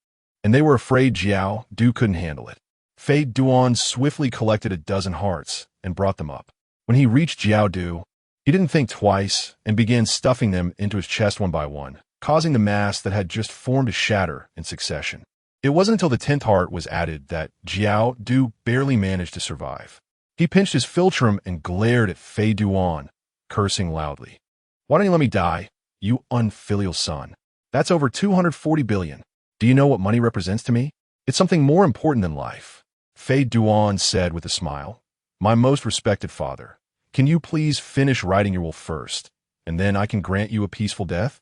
And they were afraid Xiao Du couldn't handle it. Fei Duan swiftly collected a dozen hearts and brought them up. When he reached Xiao Du, he didn't think twice and began stuffing them into his chest one by one, causing the mass that had just formed to shatter in succession. It wasn't until the 10th heart was added that Xiao Du barely managed to survive. He pinched his philtrum and glared at Fei Duan, cursing loudly. "Why don't you let me die, you unfilial son? That's over 240 billion. Do you know what money represents to me? It's something more important than life." Fei Duan said with a smile, "My most respected father, can you please finish riding your wolf first, and then I can grant you a peaceful death?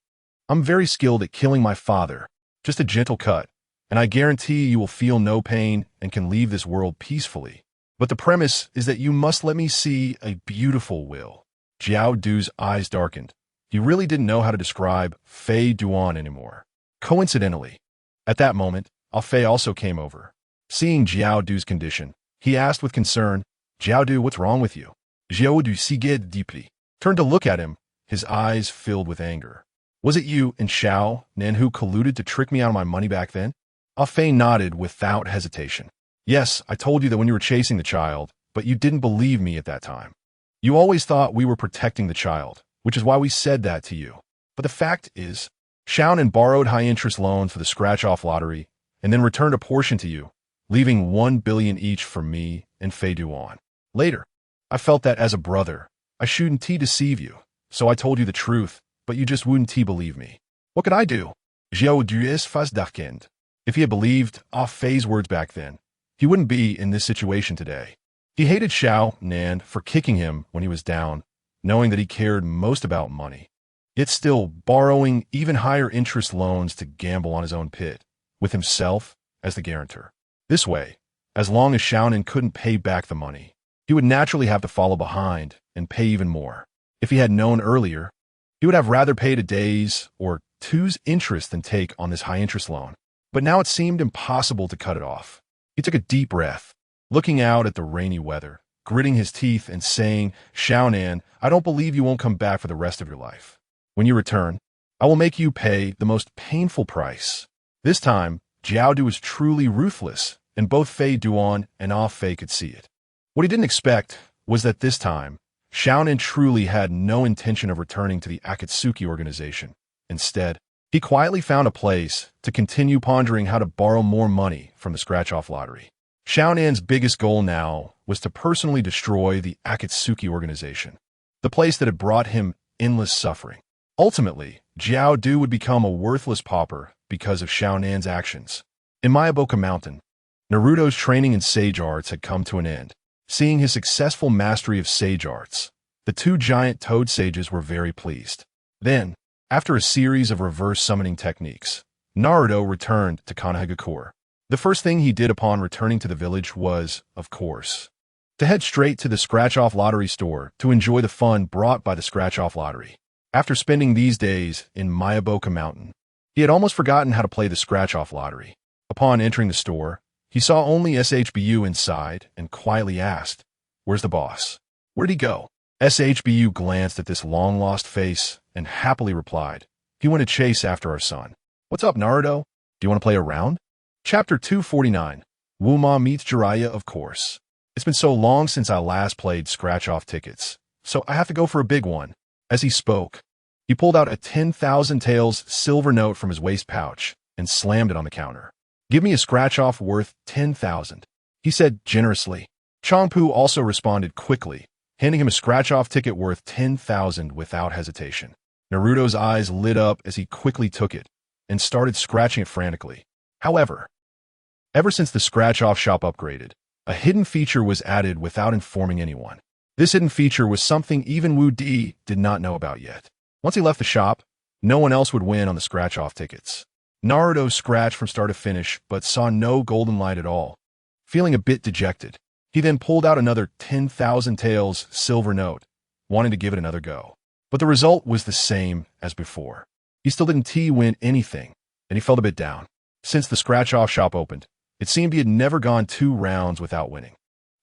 I'm very skilled at killing my father, just a gentle cut, and I guarantee you will feel no pain and can leave this world peacefully. But the premise is that you must let me see a beautiful will." Xiao Du's eyes darkened. He really didn't know how to describe Fei Duan anymore. Coincidentally, at that moment, Fei also came over. Seeing Xiao Du's condition, he asked with concern, "Xiao Du, what's wrong with you?" Xiao Du sighed deeply, turned to look at him, his eyes filled with anger. "Was it you and Xiao Nan who colluded to trick me out of my money back then?" Fei nodded without hesitation. "Yes, I told you that when you were chasing the child, but you didn't believe me at that time. You always thought we were protecting the child, which is why we said that to you. But the fact is, Xiaonan borrowed high-interest loans for the scratch-off lottery and then returned a portion to you, leaving 1 billion each for me and Fei Duan. Later, I felt that as a brother, I shouldn't deceive you, so I told you the truth, but you just wouldn't believe me. What could I do?" Xiao Du is fast darkened. If he had believed Fei's words back then, he wouldn't be in this situation today. He hated Xiao Nan for kicking him when he was down, knowing that he cared most about money, yet still borrowing even higher interest loans to gamble on his own pit, with himself as the guarantor. This way, as long as Xiaonan couldn't pay back the money, he would naturally have to follow behind and pay even more. If he had known earlier, he would have rather paid a day's or two's interest than take on this high-interest loan. But now it seemed impossible to cut it off. He took a deep breath, looking out at the rainy weather, gritting his teeth and saying, "Xiaonan, I don't believe you won't come back for the rest of your life. When you return, I will make you pay the most painful price." This time, Xiao Du was truly ruthless, and both Fei Duan and Fei could see it. What he didn't expect was that this time, Xiaonan truly had no intention of returning to the Akatsuki organization. Instead, he quietly found a place to continue pondering how to borrow more money from the scratch-off lottery. Xiaonan's biggest goal now was to personally destroy the Akatsuki organization, the place that had brought him endless suffering. Ultimately, Xiao Du would become a worthless pauper because of Xiaonan's actions. In Mayaboka Mountain, Naruto's training in sage arts had come to an end. Seeing his successful mastery of sage arts, the two giant toad sages were very pleased. Then, after a series of reverse summoning techniques, Naruto returned to Konohagakure. The first thing he did upon returning to the village was, of course, to head straight to the scratch-off lottery store to enjoy the fun brought by the scratch-off lottery. After spending these days in Mayaboka Mountain, he had almost forgotten how to play the scratch-off lottery. Upon entering the store, he saw only SHBU inside and quietly asked, "Where's the boss?" "Where'd he go?" SHBU glanced at this long-lost face and happily replied, "He went to chase after our son." "What's up, Naruto? Do you want to play a round?" Chapter 249, Wuma meets Jiraiya, of course. It's been so long since I last played scratch-off tickets, so I have to go for a big one. As he spoke, he pulled out a 10,000 taels silver note from his waist pouch and slammed it on the counter. "Give me a scratch-off worth 10,000, he said generously. Changpu also responded quickly, handing him a scratch-off ticket worth 10,000 without hesitation. Naruto's eyes lit up as he quickly took it and started scratching it frantically. However, ever since the scratch-off shop upgraded, a hidden feature was added without informing anyone. This hidden feature was something even Wu Di did not know about yet. Once he left the shop, no one else would win on the scratch-off tickets. Naruto scratched from start to finish, but saw no golden light at all. Feeling a bit dejected, he then pulled out another 10,000 taels silver note, wanting to give it another go. But the result was the same as before. He still didn't win anything, and he felt a bit down. Since the scratch-off shop opened, it seemed he had never gone 2 rounds without winning.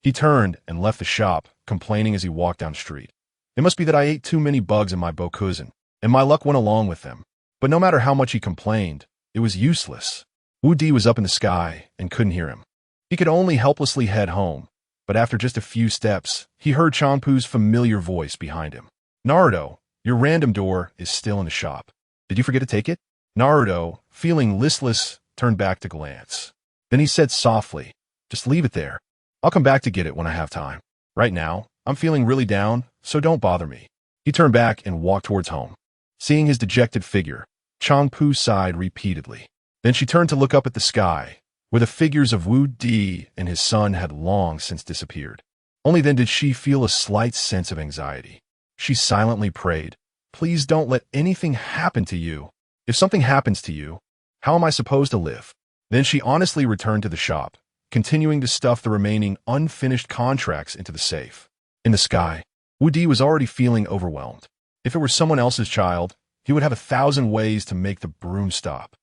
He turned and left the shop, complaining as he walked down the street. It must be that I ate too many bugs in my bokuzen, and my luck went along with them. But no matter how much he complained, it was useless. Wu Di was up in the sky and couldn't hear him. He could only helplessly head home, but after just a few steps, he heard Changpu's familiar voice behind him. Naruto, your random door is still in the shop. Did you forget to take it? Naruto, feeling listless, turned back to glance. Then he said softly, just leave it there. I'll come back to get it when I have time. Right now, I'm feeling really down, so don't bother me. He turned back and walked towards home. Seeing his dejected figure, Changpu sighed repeatedly. Then she turned to look up at the sky, where the figures of Wu Di and his son had long since disappeared. Only then did she feel a slight sense of anxiety. She silently prayed, please don't let anything happen to you. If something happens to you, how am I supposed to live? Then she honestly returned to the shop, continuing to stuff the remaining unfinished contracts into the safe. In the sky, Wu Di was already feeling overwhelmed. If it were someone else's child, he would have 1,000 ways to make the broom stop.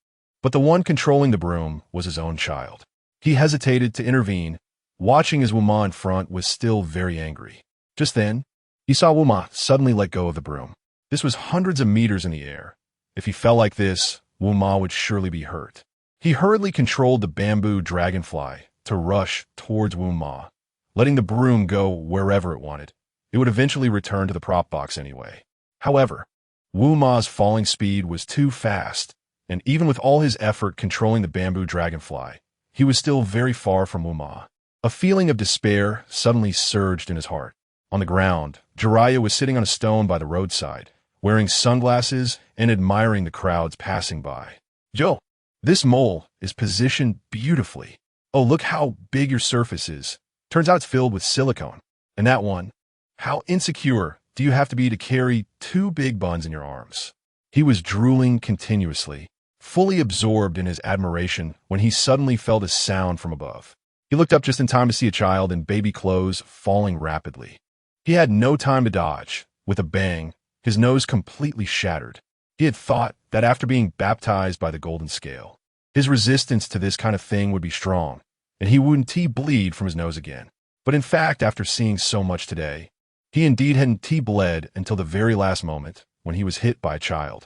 But the one controlling the broom was his own child. He hesitated to intervene, watching as Wu-Ma in front was still very angry. Just then, he saw Wu-Ma suddenly let go of the broom. This was hundreds of meters in the air. If he fell like this, Wu-Ma would surely be hurt. He hurriedly controlled the bamboo dragonfly to rush towards Wu-Ma, letting the broom go wherever it wanted. It would eventually return to the prop box anyway. However, Wu-Ma's falling speed was too fast, and even with all his effort controlling the bamboo dragonfly, he was still very far from Wu-Ma. A feeling of despair suddenly surged in his heart. On the ground, Jiraiya was sitting on a stone by the roadside, wearing sunglasses and admiring the crowds passing by. Joe, this mole is positioned beautifully. Oh, look how big your surface is. Turns out it's filled with silicone. And that one, how insecure do you have to be to carry 2 big buns in your arms? He was drooling continuously, fully absorbed in his admiration when he suddenly felt a sound from above. He looked up just in time to see a child in baby clothes falling rapidly. He had no time to dodge. With a bang, his nose completely shattered. He had thought that after being baptized by the golden scale, his resistance to this kind of thing would be strong, and he wouldn't bleed from his nose again. But in fact, after seeing so much today, he indeed hadn't bled until the very last moment when he was hit by a child.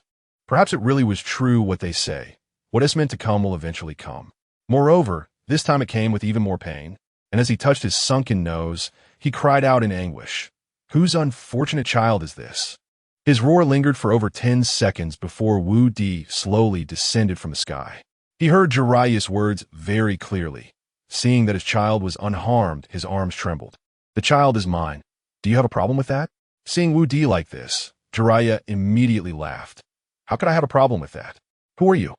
Perhaps it really was true what they say. What is meant to come will eventually come. Moreover, this time it came with even more pain, and as he touched his sunken nose, he cried out in anguish. Whose unfortunate child is this? His roar lingered for over 10 seconds before Wu Di slowly descended from the sky. He heard Jiraiya's words very clearly. Seeing that his child was unharmed, his arms trembled. The child is mine. Do you have a problem with that? Seeing Wu Di like this, Jiraiya immediately laughed. How could I have a problem with that? Who are you?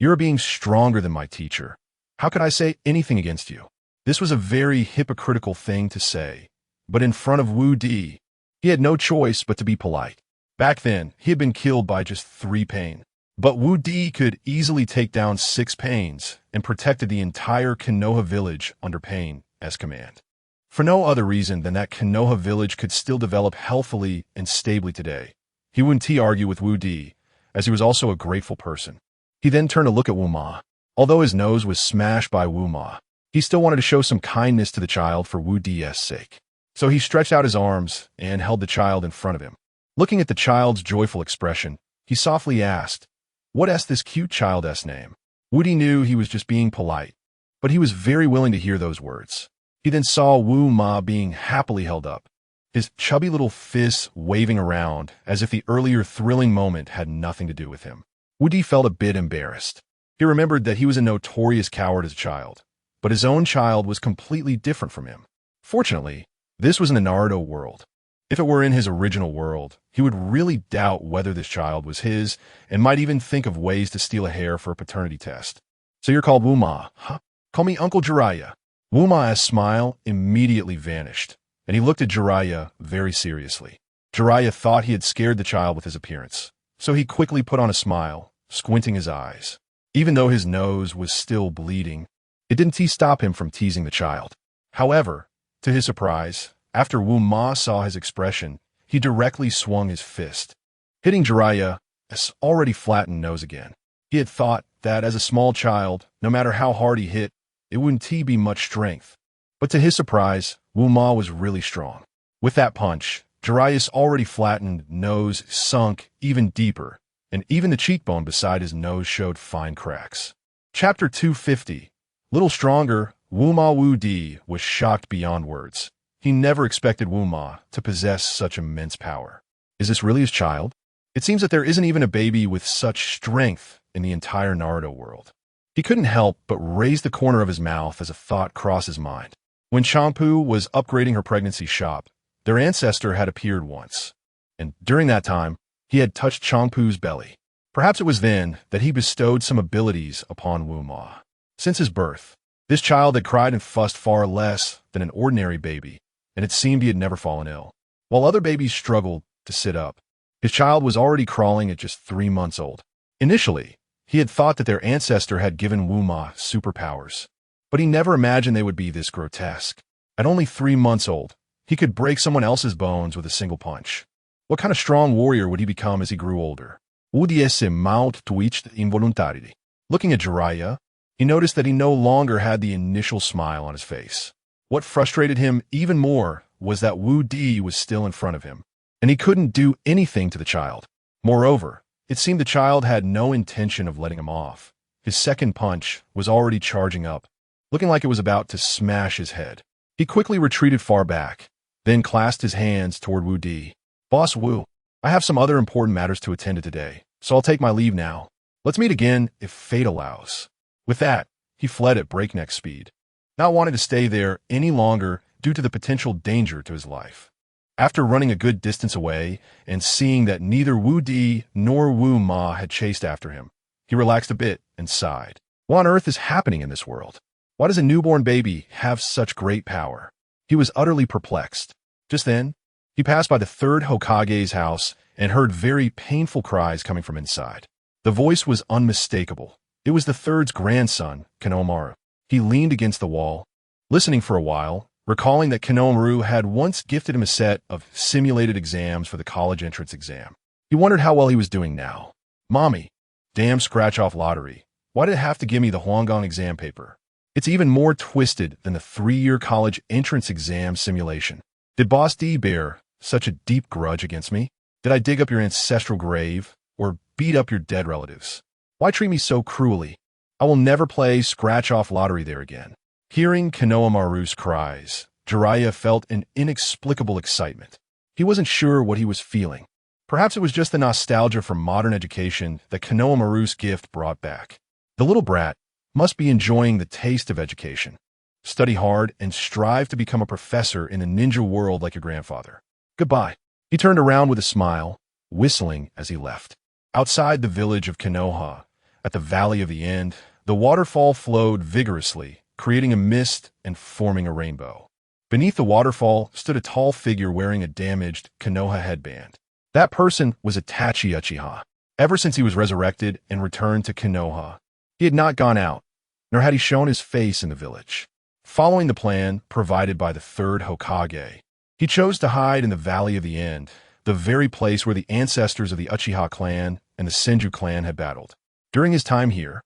You're a being stronger than my teacher. How could I say anything against you? This was a very hypocritical thing to say, but in front of Wu Di, he had no choice but to be polite. Back then, he had been killed by just 3 pain. But Wu Di could easily take down 6 pains and protected the entire Konoha village under pain as command. For no other reason than that Konoha village could still develop healthily and stably today. He wouldn't argue with Wu Di, as he was also a grateful person. He then turned to look at Wu-Ma. Although his nose was smashed by Wu-Ma, he still wanted to show some kindness to the child for Wu Di's sake. So he stretched out his arms and held the child in front of him. Looking at the child's joyful expression, he softly asked, "What's this cute child's name?" Wu Di knew he was just being polite, but he was very willing to hear those words. He then saw Wu-Ma being happily held up, his chubby little fists waving around as if the earlier thrilling moment had nothing to do with him. Wu Di felt a bit embarrassed. He remembered that he was a notorious coward as a child, but his own child was completely different from him. Fortunately, this was in the Naruto world. If it were in his original world, he would really doubt whether this child was his and might even think of ways to steal a hair for a paternity test. So you're called Wu-Ma, huh? Call me Uncle Jiraiya. Wu-Ma's smile immediately vanished, and he looked at Jiraiya very seriously. Jiraiya thought he had scared the child with his appearance, so he quickly put on a smile, squinting his eyes. Even though his nose was still bleeding, it didn't stop him from teasing the child. However, to his surprise, after Wu-Ma saw his expression, he directly swung his fist, hitting Jiraiya's already flattened nose again. He had thought that as a small child, no matter how hard he hit, it wouldn't be much strength. But to his surprise, Wu-Ma was really strong. With that punch, Jiraiya's already flattened nose sunk even deeper, and even the cheekbone beside his nose showed fine cracks. Chapter 250. Little stronger, Wu-Ma Wu-Di was shocked beyond words. He never expected Wu-Ma to possess such immense power. Is this really his child? It seems that there isn't even a baby with such strength in the entire Naruto world. He couldn't help but raise the corner of his mouth as a thought crossed his mind. When Champu was upgrading her pregnancy shop, their ancestor had appeared once, and during that time, he had touched Champu's belly. Perhaps it was then that he bestowed some abilities upon Wu-Ma. Since his birth, this child had cried and fussed far less than an ordinary baby, and it seemed he had never fallen ill. While other babies struggled to sit up, his child was already crawling at just 3 months old. Initially, he had thought that their ancestor had given Wu-Ma superpowers, but he never imagined they would be this grotesque. At only 3 months old, he could break someone else's bones with a single punch. What kind of strong warrior would he become as he grew older? Wu-Di's mouth twitched involuntarily. Looking at Jiraiya, he noticed that he no longer had the initial smile on his face. What frustrated him even more was that Wu-Di was still in front of him, and he couldn't do anything to the child. Moreover, it seemed the child had no intention of letting him off. His second punch was already charging up, looking like it was about to smash his head. He quickly retreated far back, then clasped his hands toward Wu-Di. Boss Wu, I have some other important matters to attend to today, so I'll take my leave now. Let's meet again if fate allows. With that, he fled at breakneck speed, not wanting to stay there any longer due to the potential danger to his life. After running a good distance away and seeing that neither Wu-Di nor Wu-Ma had chased after him, he relaxed a bit and sighed. What on earth is happening in this world? Why does a newborn baby have such great power? He was utterly perplexed. Just then, he passed by the third Hokage's house and heard very painful cries coming from inside. The voice was unmistakable. It was the third's grandson, Konohamaru. He leaned against the wall, listening for a while, recalling that Konohamaru had once gifted him a set of simulated exams for the college entrance exam. He wondered how well he was doing now. Mommy, damn scratch-off lottery. Why did it have to give me the Hwanggang exam paper? It's even more twisted than the 3-year college entrance exam simulation. Did Boss D bear such a deep grudge against me? Did I dig up your ancestral grave or beat up your dead relatives? Why treat me so cruelly? I will never play scratch-off lottery there again. Hearing Konohamaru's cries, Jiraiya felt an inexplicable excitement. He wasn't sure what he was feeling. Perhaps it was just the nostalgia for modern education that Konohamaru's gift brought back. The little brat must be enjoying the taste of education. Study hard and strive to become a professor in a ninja world like your grandfather. Goodbye. He turned around with a smile, whistling as he left. Outside the village of Konoha, at the Valley of the End, the waterfall flowed vigorously, creating a mist and forming a rainbow. Beneath the waterfall stood a tall figure wearing a damaged Konoha headband. That person was Itachi Uchiha. Ever since he was resurrected and returned to Konoha, he had not gone out, nor had he shown his face in the village. Following the plan provided by the third Hokage, he chose to hide in the Valley of the End, the very place where the ancestors of the Uchiha clan and the Senju clan had battled. During his time here,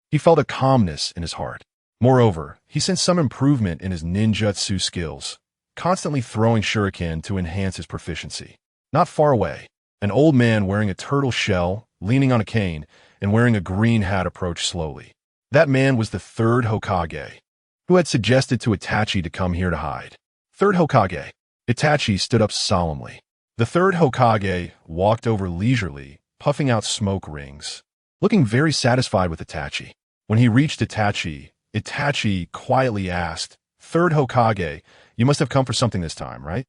he felt a calmness in his heart. Moreover, he sensed some improvement in his ninjutsu skills, constantly throwing shuriken to enhance his proficiency. Not far away, an old man wearing a turtle shell, leaning on a cane, and wearing a green hat approached slowly. That man was the third Hokage, who had suggested to Itachi to come here to hide. Third Hokage. Itachi stood up solemnly. The third Hokage walked over leisurely, puffing out smoke rings, looking very satisfied with Itachi. When he reached Itachi, Itachi quietly asked, "Third Hokage, You must have come for something this time, right?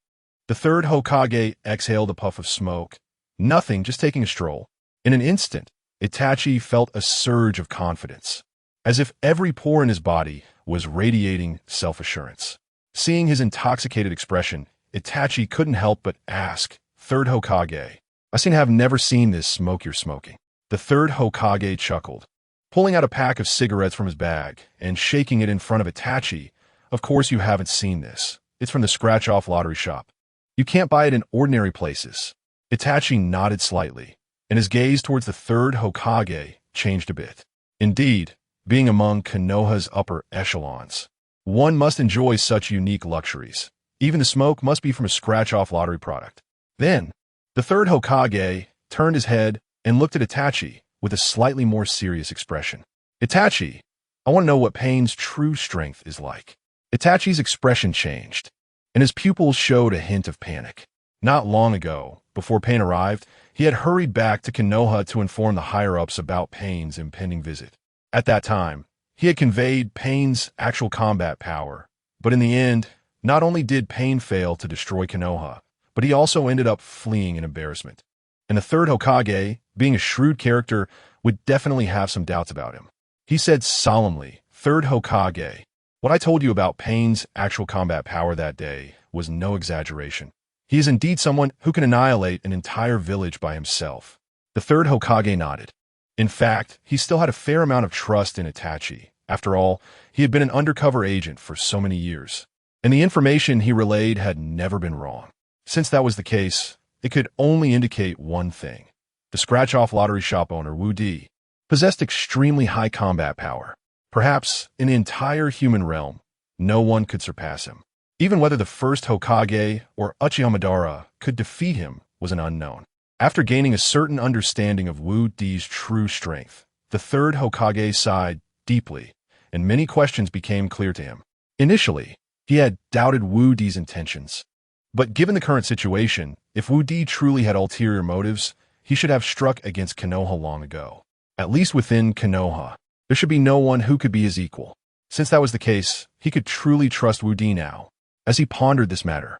The third Hokage exhaled a puff of smoke. Nothing, just taking a stroll. In an instant, Itachi felt a surge of confidence, as if every pore in his body was radiating self-assurance. Seeing his intoxicated expression, Itachi couldn't help but ask, "Third Hokage, have never seen this smoke you're smoking." The third Hokage chuckled, pulling out a pack of cigarettes from his bag and shaking it in front of Itachi. "Of course you haven't seen this. It's from the scratch-off lottery shop. You can't buy it in ordinary places." Itachi nodded slightly, and his gaze towards the third Hokage changed a bit. Indeed, being among Konoha's upper echelons, one must enjoy such unique luxuries. Even the smoke must be from a scratch-off lottery product. Then, the third Hokage turned his head and looked at Itachi with a slightly more serious expression. "Itachi, I want to know what pain's true strength is like." Itachi's expression changed, and his pupils showed a hint of panic. Not long ago, before Pain arrived, he had hurried back to Konoha to inform the higher-ups about Pain's impending visit. At that time, he had conveyed Pain's actual combat power, but in the end, not only did Pain fail to destroy Konoha, but he also ended up fleeing in embarrassment. And the third Hokage, being a shrewd character, would definitely have some doubts about him. He said solemnly, "Third Hokage, what I told you about Pain's actual combat power that day was no exaggeration. He is indeed someone who can annihilate an entire village by himself." The third Hokage nodded. In fact, he still had a fair amount of trust in Itachi. After all, he had been an undercover agent for so many years, and the information he relayed had never been wrong. Since that was the case, it could only indicate one thing. The scratch-off lottery shop owner, Wu Di, possessed extremely high combat power. Perhaps, in the entire human realm, no one could surpass him. Even whether the first Hokage or Uchiha Madara could defeat him was an unknown. After gaining a certain understanding of Wu Di's true strength, the third Hokage sighed deeply, and many questions became clear to him. Initially, he had doubted Wu Di's intentions. But given the current situation, if Wu Di truly had ulterior motives, he should have struck against Konoha long ago. At least within Konoha, there should be no one who could be his equal. Since that was the case, he could truly trust Wu Di now. As he pondered this matter,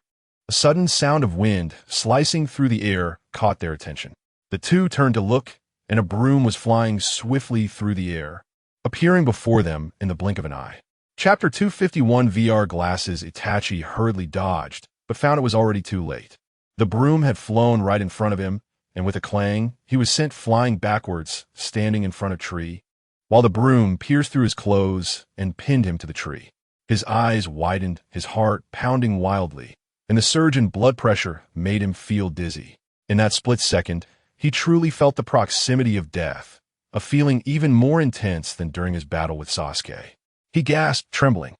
a sudden sound of wind slicing through the air caught their attention. The two turned to look, and a broom was flying swiftly through the air, appearing before them in the blink of an eye. Chapter 251 VR glasses. Itachi hurriedly dodged, but found it was already too late. The broom had flown right in front of him, and with a clang, he was sent flying backwards, standing in front of a tree, while the broom pierced through his clothes and pinned him to the tree. His eyes widened, his heart pounding wildly, and the surge in blood pressure made him feel dizzy. In that split second, he truly felt the proximity of death, a feeling even more intense than during his battle with Sasuke. He gasped, trembling,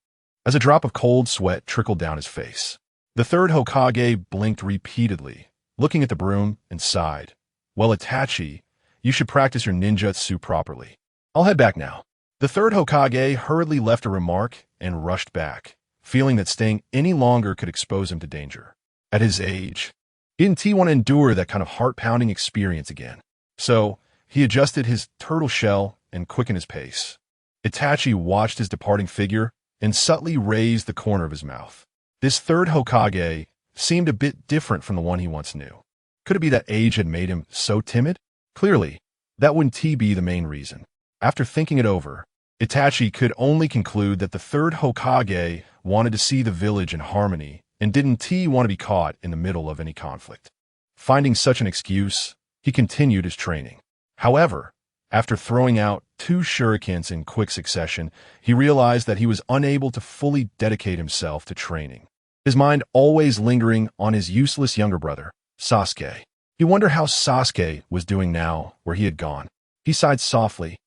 as a drop of cold sweat trickled down his face. The third Hokage blinked repeatedly, looking at the broom, and sighed. "Well, Itachi, you should practice your ninjutsu properly. I'll head back now." The third Hokage hurriedly left a remark and rushed back, feeling that staying any longer could expose him to danger. At his age, he didn't want to endure that kind of heart-pounding experience again. So, he adjusted his turtle shell and quickened his pace. Itachi watched his departing figure and subtly raised the corner of his mouth. This third Hokage seemed a bit different from the one he once knew. Could it be that age had made him so timid? Clearly, that wouldn't be the main reason. After thinking it over, Itachi could only conclude that the third Hokage wanted to see the village in harmony and didn't want to be caught in the middle of any conflict. Finding such an excuse, he continued his training. However, after throwing out 2 shurikens in quick succession, he realized that he was unable to fully dedicate himself to training, his mind always lingering on his useless younger brother, Sasuke. He wondered how Sasuke was doing now where he had gone. He sighed softly,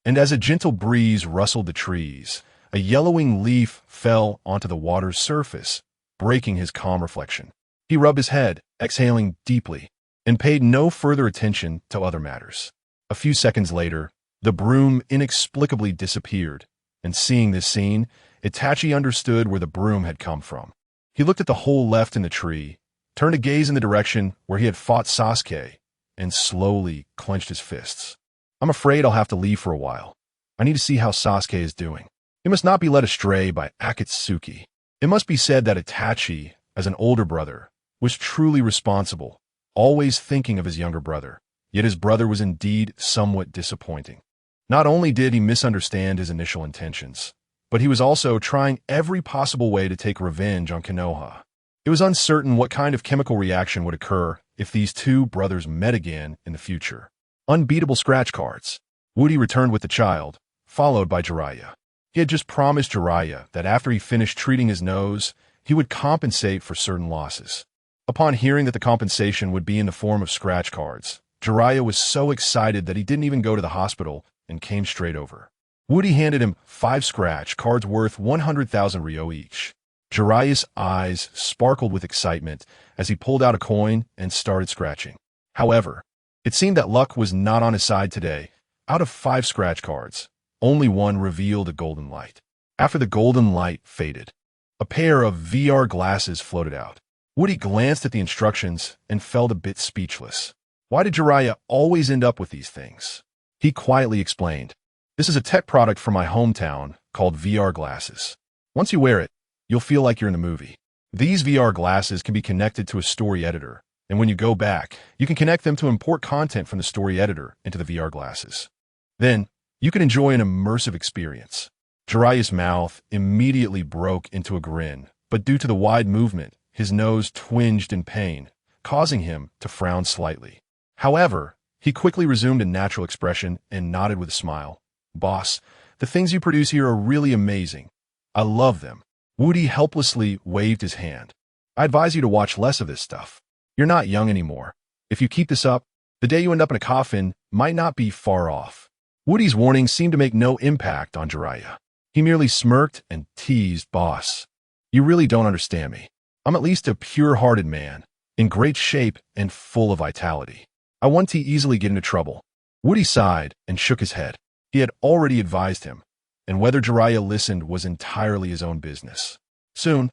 and as a gentle breeze rustled the trees, a yellowing leaf fell onto the water's surface, breaking his calm reflection. He rubbed his head, exhaling deeply, and paid no further attention to other matters. A few seconds later, the broom inexplicably disappeared, and seeing this scene, Itachi understood where the broom had come from. He looked at the hole left in the tree, turned to gaze in the direction where he had fought Sasuke, and slowly clenched his fists. "I'm afraid I'll have to leave for a while. I need to see how Sasuke is doing. He must not be led astray by Akatsuki." It must be said that Itachi, as an older brother, was truly responsible, always thinking of his younger brother, yet his brother was indeed somewhat disappointing. Not only did he misunderstand his initial intentions, but he was also trying every possible way to take revenge on Konoha. It was uncertain what kind of chemical reaction would occur if these two brothers met again in the future. Unbeatable scratch cards. Woody returned with the child, followed by Jiraiya. He had just promised Jiraiya that after he finished treating his nose, he would compensate for certain losses. Upon hearing that the compensation would be in the form of scratch cards, Jiraiya was so excited that he didn't even go to the hospital and came straight over. Woody handed him 5 scratch cards worth 100,000 ryo each. Jiraiya's eyes sparkled with excitement as he pulled out a coin and started scratching. However, it seemed that luck was not on his side today. Out of 5 scratch cards, only one revealed a golden light. After the golden light faded, a pair of VR glasses floated out. Woody glanced at the instructions and felt a bit speechless. Why did Jiraiya always end up with these things? He quietly explained, "This is a tech product from my hometown called VR glasses. Once you wear it, you'll feel like you're in the movie. These VR glasses can be connected to a story editor, and when you go back, you can connect them to import content from the story editor into the VR glasses. Then, you can enjoy an immersive experience." Jiraiya's mouth immediately broke into a grin, but due to the wide movement, his nose twinged in pain, causing him to frown slightly. However, he quickly resumed a natural expression and nodded with a smile. "Boss, the things you produce here are really amazing. I love them." Woody helplessly waved his hand. "I advise you to watch less of this stuff. You're not young anymore. If you keep this up, the day you end up in a coffin might not be far off." Woody's warning seemed to make no impact on Jiraiya. He merely smirked and teased, "Boss, you really don't understand me. I'm at least a pure-hearted man, in great shape and full of vitality. I want to easily get into trouble." Woody sighed and shook his head. He had already advised him, and whether Jiraiya listened was entirely his own business. Soon,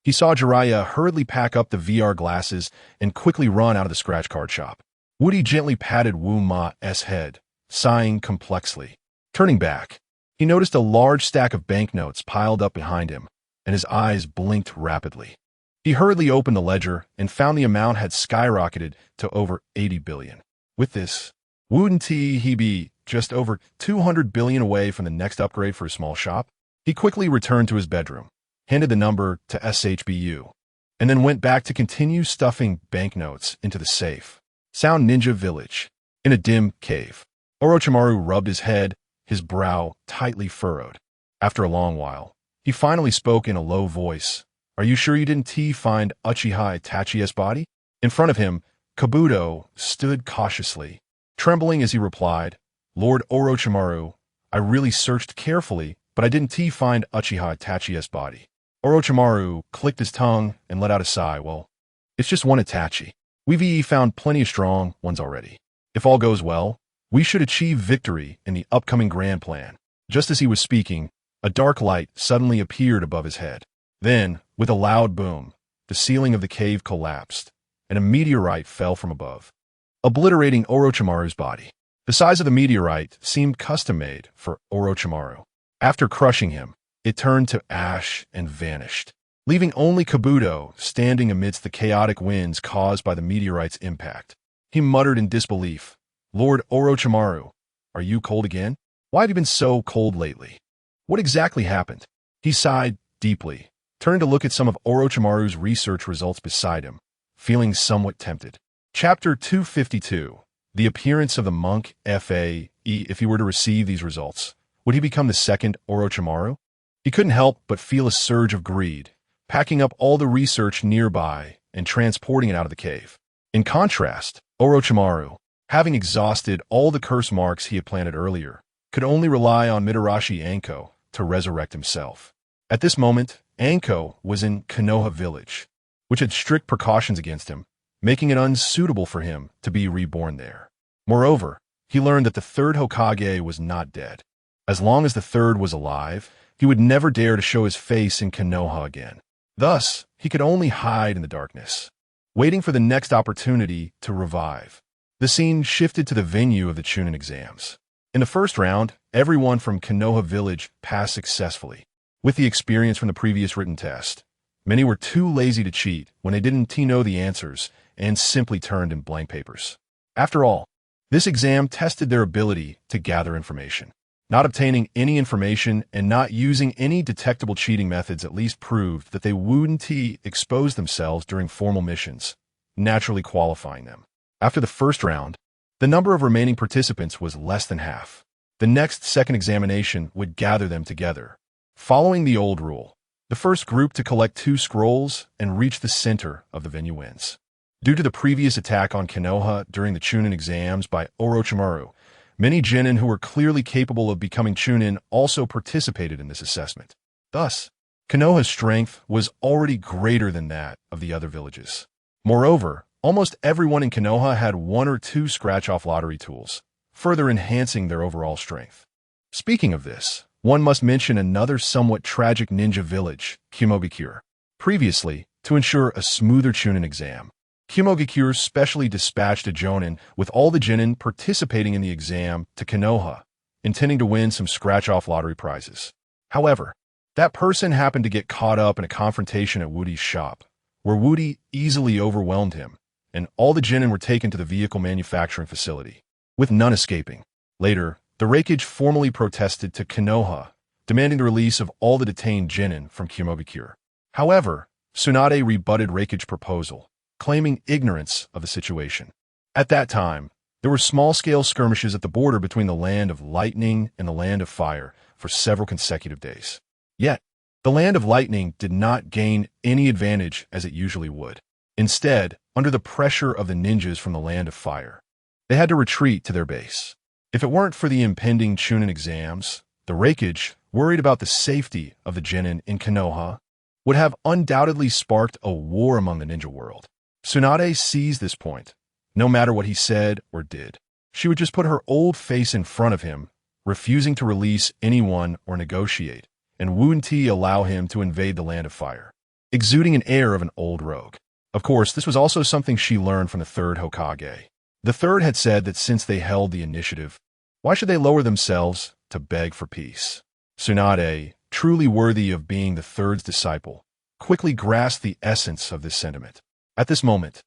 he saw Jiraiya hurriedly pack up the VR glasses and quickly run out of the scratch card shop. Woody gently patted Wu-Ma's head, sighing complexly. Turning back, he noticed a large stack of banknotes piled up behind him, and his eyes blinked rapidly. He hurriedly opened the ledger and found the amount had skyrocketed to over 80 billion. With this, wouldn't he be just over 200 billion away from the next upgrade for a small shop? He quickly returned to his bedroom, handed the number to SHBU, and then went back to continue stuffing banknotes into the safe. Sound Ninja Village. In a dim cave, Orochimaru rubbed his head, his brow tightly furrowed. After a long while, he finally spoke in a low voice. "Are you sure you didn't find Uchiha Itachi's body?" In front of him, Kabuto stood cautiously, trembling as he replied, "Lord Orochimaru, I really searched carefully, but I didn't find Uchiha Itachi's body." Orochimaru clicked his tongue and let out a sigh. "Well, it's just one Itachi. We've found plenty of strong ones already. If all goes well, we should achieve victory in the upcoming grand plan." Just as he was speaking, a dark light suddenly appeared above his head. Then, with a loud boom, the ceiling of the cave collapsed, and a meteorite fell from above, obliterating Orochimaru's body. The size of the meteorite seemed custom-made for Orochimaru. After crushing him, it turned to ash and vanished, leaving only Kabuto standing amidst the chaotic winds caused by the meteorite's impact. He muttered in disbelief, "Lord Orochimaru, are you cold again? Why have you been so cold lately? What exactly happened?" He sighed deeply, turned to look at some of Orochimaru's research results beside him, feeling somewhat tempted. Chapter 252. The appearance of the monk Fae. If he were to receive these results, would he become the second Orochimaru? He couldn't help but feel a surge of greed, packing up all the research nearby and transporting it out of the cave. In contrast, Orochimaru, having exhausted all the curse marks he had planted earlier, could only rely on Mitarashi Anko to resurrect himself. At this moment, Anko was in Konoha village, which had strict precautions against him, making it unsuitable for him to be reborn there. Moreover, he learned that the third Hokage was not dead. As long as the third was alive, he would never dare to show his face in Konoha again. Thus, he could only hide in the darkness, waiting for the next opportunity to revive. The scene shifted to the venue of the Chunin exams. In the first round, everyone from Konoha village passed successfully. With the experience from the previous written test, Many were too lazy to cheat when they didn't know the answers and simply turned in blank papers. After all, this exam tested their ability to gather information. Not obtaining any information and not using any detectable cheating methods at least proved that they wouldn't expose themselves during formal missions, naturally qualifying them. After the first round, the number of remaining participants was less than half. The next second examination would gather them together. Following the old rule, the first group to collect 2 scrolls and reach the center of the venue wins. Due to the previous attack on Konoha during the Chunin exams by Orochimaru, many genin who were clearly capable of becoming Chunin also participated in this assessment. Thus, Konoha's strength was already greater than that of the other villages. Moreover, almost everyone in Konoha had 1 or 2 scratch-off lottery tools, further enhancing their overall strength. Speaking of this, one must mention another somewhat tragic ninja village, Kumogakure. Previously, to ensure a smoother Chunin exam, Kumogakure specially dispatched a jonin with all the genin participating in the exam to Konoha, intending to win some scratch-off lottery prizes. However, that person happened to get caught up in a confrontation at Woody's shop, where Woody easily overwhelmed him, and all the genin were taken to the vehicle manufacturing facility, with none escaping. Later, the Raikage formally protested to Konoha, demanding the release of all the detained genin from Kumogakure. However, Tsunade rebutted Raikage's proposal, claiming ignorance of the situation. At that time, there were small-scale skirmishes at the border between the Land of Lightning and the Land of Fire for several consecutive days. Yet, the Land of Lightning did not gain any advantage as it usually would. Instead, under the pressure of the ninjas from the Land of Fire, they had to retreat to their base. If it weren't for the impending Chunin exams, the Raikage, worried about the safety of the genin in Konoha, would have undoubtedly sparked a war among the ninja world. Tsunade seized this point. No matter what he said or did, she would just put her old face in front of him, refusing to release anyone or negotiate, and wouldn't allow him to invade the Land of Fire, exuding an air of an old rogue. Of course, this was also something she learned from the third Hokage. The third had said that since they held the initiative, why should they lower themselves to beg for peace? Tsunade, truly worthy of being the third's disciple, quickly grasped the essence of this sentiment. At this moment,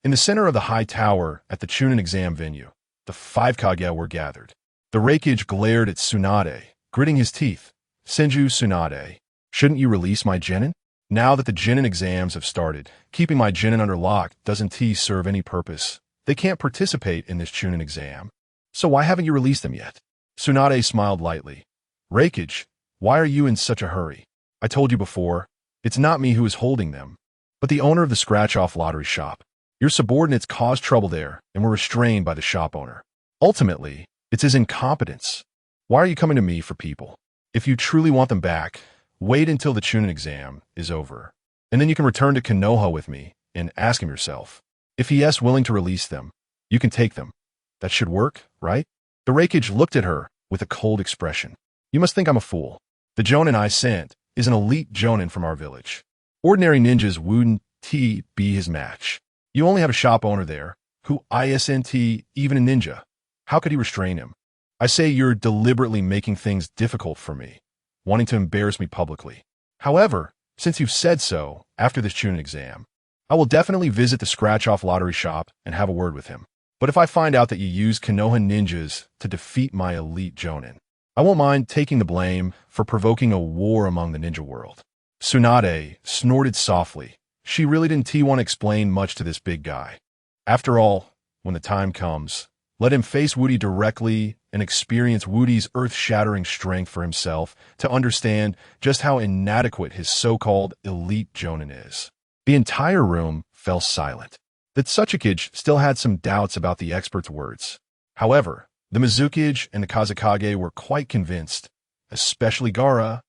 in the center of the high tower at the Chunin exam venue, the 5 Kage were gathered. The Raikage glared at Tsunade, gritting his teeth. Senju Tsunade, shouldn't you release my genin? Now that the genin exams have started, keeping my genin under lock doesn't serve any purpose. They can't participate in this Chunin exam. So why haven't you released them yet? Tsunade smiled lightly. Raikage, why are you in such a hurry? I told you before, it's not me who is holding them, but the owner of the scratch-off lottery shop. Your subordinates caused trouble there and were restrained by the shop owner. Ultimately, it's his incompetence. Why are you coming to me for people? If you truly want them back, wait until the Chunin exam is over, and then you can return to Konoha with me and ask him yourself. If he is willing to release them, you can take them. That should work, right? The Raikage looked at her with a cold expression. You must think I'm a fool. The jonin I sent is an elite jonin from our village. Ordinary ninjas wouldn't be his match. You only have a shop owner there, who isn't even a ninja. How could he restrain him? I say you're deliberately making things difficult for me, wanting to embarrass me publicly. However, since you've said so, after this Chunin exam, I will definitely visit the scratch-off lottery shop and have a word with him. But if I find out that you use Konoha ninjas to defeat my elite jonin, I won't mind taking the blame for provoking a war among the ninja world. Tsunade snorted softly. She really didn't want to explain much to this big guy. After all, when the time comes, let him face Woody directly and experience Woody's earth-shattering strength for himself to understand just how inadequate his so-called elite jonin is. The entire room fell silent. The Tsuchikage still had some doubts about the expert's words. However, the Mizukage and the Kazekage were quite convinced, especially Gaara.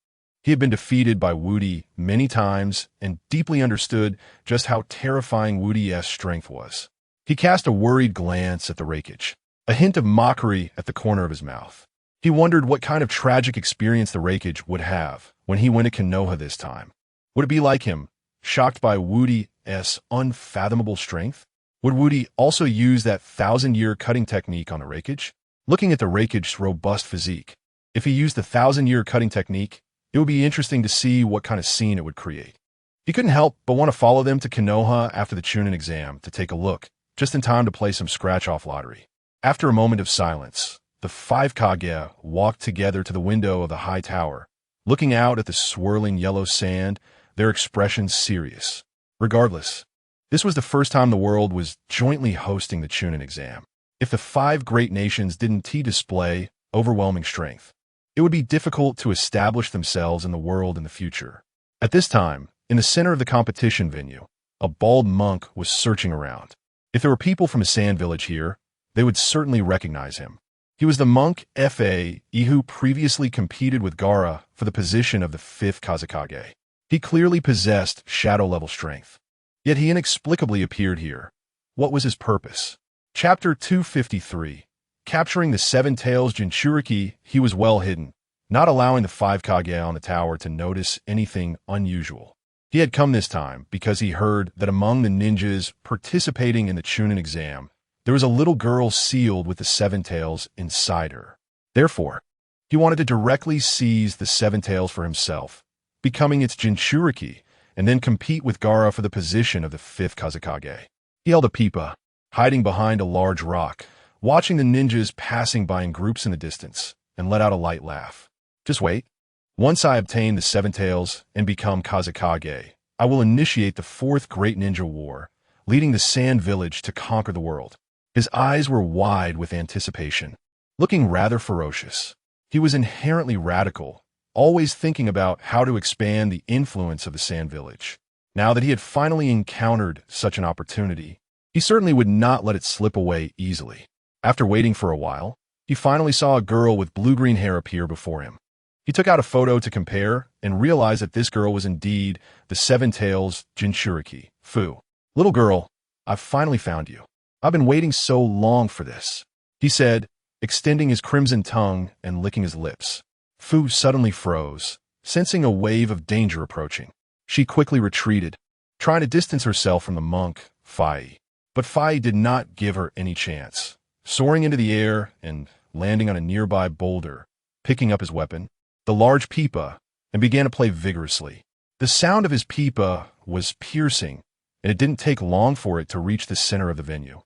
He had been defeated by Woody many times and deeply understood just how terrifying Woody's strength was. He cast a worried glance at the Raikage, a hint of mockery at the corner of his mouth. He wondered what kind of tragic experience the Raikage would have when he went to Konoha this time. Would it be like him, shocked by Woody's unfathomable strength? Would Woody also use that 1,000-year cutting technique on the Raikage? Looking at the Raikage's robust physique, if he used the 1,000-year cutting technique, it would be interesting to see what kind of scene it would create. He couldn't help but want to follow them to Konoha after the Chunin exam to take a look, just in time to play some scratch-off lottery. After a moment of silence, the 5 Kage walked together to the window of the high tower, looking out at the swirling yellow sand, their expressions serious. Regardless, this was the first time the world was jointly hosting the Chunin exam. If the 5 great nations didn't display overwhelming strength, it would be difficult to establish themselves in the world in the future. At this time, in the center of the competition venue, a bald monk was searching around. If there were people from a sand village here, they would certainly recognize him. He was the monk Fa who previously competed with Gaara for the position of the 5th Kazekage. He clearly possessed shadow-level strength. Yet he inexplicably appeared here. What was his purpose? Chapter 253. Capturing the 7 Tails Jinchuriki, he was well hidden, not allowing the 5 Kage on the tower to notice anything unusual. He had come this time because he heard that among the ninjas participating in the Chunin exam, there was a little girl sealed with the 7 Tails inside her. Therefore, he wanted to directly seize the 7 Tails for himself, becoming its Jinchuriki, and then compete with Gaara for the position of the 5th Kazekage. He held a pipa, hiding behind a large rock, watching the ninjas passing by in groups in the distance, and let out a light laugh. Just wait. Once I obtain the 7 Tails and become Kazekage, I will initiate the 4th Great Ninja War, leading the Sand Village to conquer the world. His eyes were wide with anticipation, looking rather ferocious. He was inherently radical, always thinking about how to expand the influence of the Sand Village. Now that he had finally encountered such an opportunity, he certainly would not let it slip away easily. After waiting for a while, he finally saw a girl with blue-green hair appear before him. He took out a photo to compare and realized that this girl was indeed the 7 Tails Jinchuriki. Fu. Little girl, I've finally found you. I've been waiting so long for this, he said, extending his crimson tongue and licking his lips. Fu suddenly froze, sensing a wave of danger approaching. She quickly retreated, trying to distance herself from the monk, Fai. But Fai did not give her any chance. Soaring into the air and landing on a nearby boulder, picking up his weapon, the large pipa, and began to play vigorously. The sound of his pipa was piercing, and it didn't take long for it to reach the center of the venue,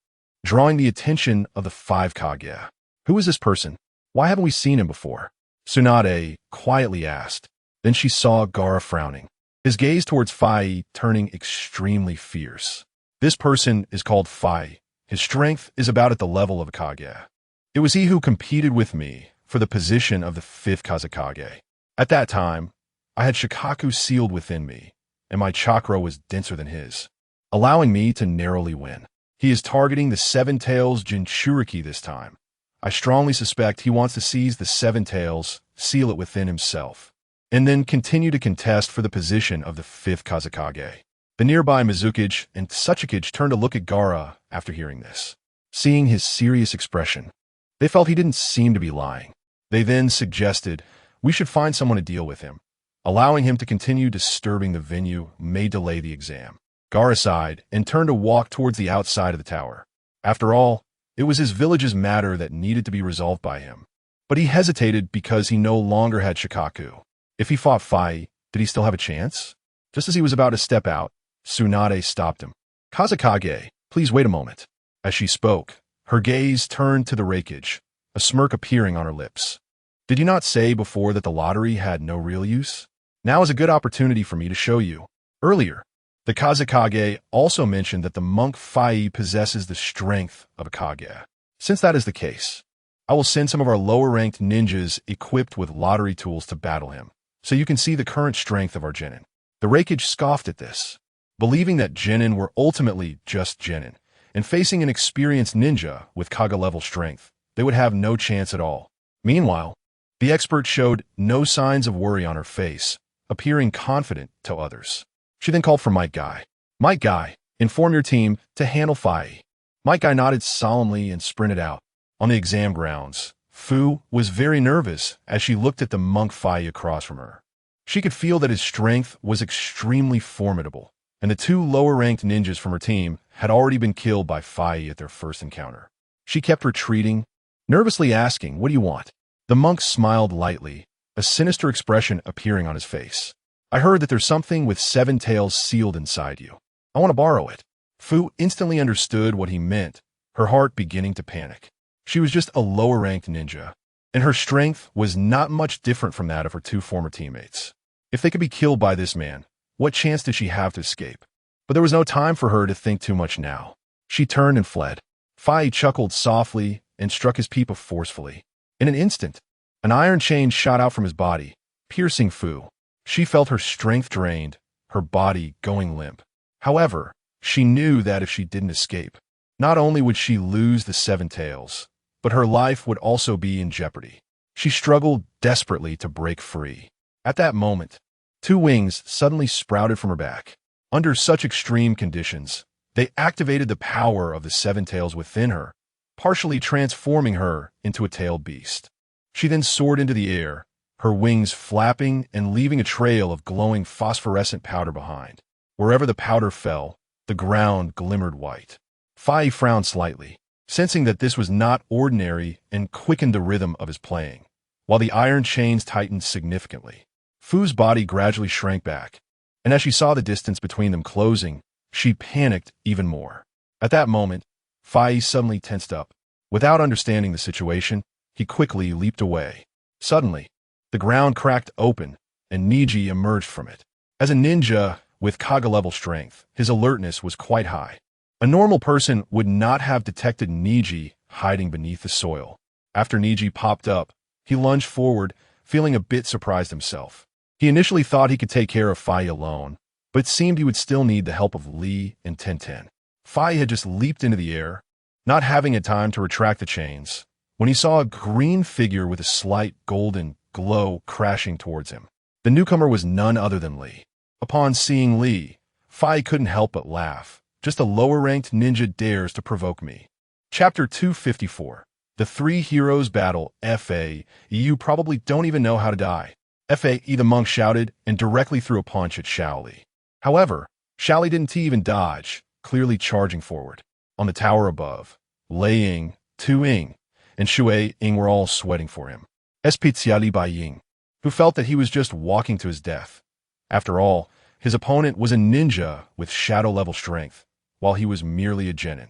drawing the attention of the 5 Kage. Who is this person? Why haven't we seen him before? Tsunade quietly asked. Then she saw Gaara frowning, his gaze towards Fai turning extremely fierce. This person is called Fai. His strength is about at the level of a Kage. It was he who competed with me for the position of the 5th Kazekage. At that time, I had Shikaku sealed within me, and my chakra was denser than his, allowing me to narrowly win. He is targeting the 7 Tails Jinchuriki this time. I strongly suspect he wants to seize the 7 Tails, seal it within himself, and then continue to contest for the position of the 5th Kazekage. The nearby Mizukage and Tsuchikage turned to look at Gaara after hearing this. Seeing his serious expression, they felt he didn't seem to be lying. They then suggested we should find someone to deal with him. Allowing him to continue disturbing the venue may delay the exam. Gaara sighed and turned to walk towards the outside of the tower. After all, it was his village's matter that needed to be resolved by him. But he hesitated because he no longer had Shikaku. If he fought Fai, did he still have a chance? Just as he was about to step out, Tsunade stopped him. Kazekage, please wait a moment. As she spoke, her gaze turned to the rakeage, a smirk appearing on her lips. Did you not say before that the lottery had no real use? Now is a good opportunity for me to show you. Earlier, the Kazekage also mentioned that the monk Fai possesses the strength of a Kage. Since that is the case, I will send some of our lower-ranked ninjas equipped with lottery tools to battle him, so you can see the current strength of our genin. The rakeage scoffed at this, believing that genin were ultimately just genin, and facing an experienced ninja with Kage-level strength, they would have no chance at all. Meanwhile, the expert showed no signs of worry on her face, appearing confident to others. She then called for Might Guy. Might Guy, inform your team to handle Fai. Might Guy nodded solemnly and sprinted out. On the exam grounds, Fu was very nervous as she looked at the monk Fai across from her. She could feel that his strength was extremely formidable, and the 2 lower-ranked ninjas from her team had already been killed by Fai at their first encounter. She kept retreating, nervously asking, "What do you want?" The monk smiled lightly, a sinister expression appearing on his face. I heard that there's something with 7 tails sealed inside you. I want to borrow it. Fu instantly understood what he meant, her heart beginning to panic. She was just a lower-ranked ninja, and her strength was not much different from that of her 2 former teammates. If they could be killed by this man, what chance did she have to escape? But there was no time for her to think too much now. She turned and fled. Fai chuckled softly and struck his peepa forcefully. In an instant, an iron chain shot out from his body, piercing Fu. She felt her strength drained, her body going limp. However, she knew that if she didn't escape, not only would she lose the 7 tails, but her life would also be in jeopardy. She struggled desperately to break free. At that moment, 2 wings suddenly sprouted from her back. Under such extreme conditions, they activated the power of the 7 tails within her, partially transforming her into a tailed beast. She then soared into the air, her wings flapping and leaving a trail of glowing phosphorescent powder behind. Wherever the powder fell, the ground glimmered white. Fai frowned slightly, sensing that this was not ordinary, and quickened the rhythm of his playing, while the iron chains tightened significantly. Fu's body gradually shrank back, and as she saw the distance between them closing, she panicked even more. At that moment, Fai suddenly tensed up. Without understanding the situation, he quickly leaped away. Suddenly, the ground cracked open, and Niji emerged from it. As a ninja with Kaga-level strength, his alertness was quite high. A normal person would not have detected Niji hiding beneath the soil. After Niji popped up, he lunged forward, feeling a bit surprised himself. He initially thought he could take care of Fai alone, but it seemed he would still need the help of Lee and Tenten. Fai had just leaped into the air, not having had time to retract the chains, when he saw a green figure with a slight golden glow crashing towards him. The newcomer was none other than Lee. Upon seeing Lee, Fai couldn't help but laugh. Just a lower-ranked ninja dares to provoke me. Chapter 254. The 3 heroes battle. Fa, you probably don't even know how to die. Fa, the monk shouted and directly threw a punch at Shaoli. However, Shaoli didn't even dodge, clearly charging forward. On the tower above, Lei Ying, Tu Ying, and Shui Ying were all sweating for him, especially Bai Ying, who felt that he was just walking to his death. After all, his opponent was a ninja with shadow-level strength, while he was merely a genin.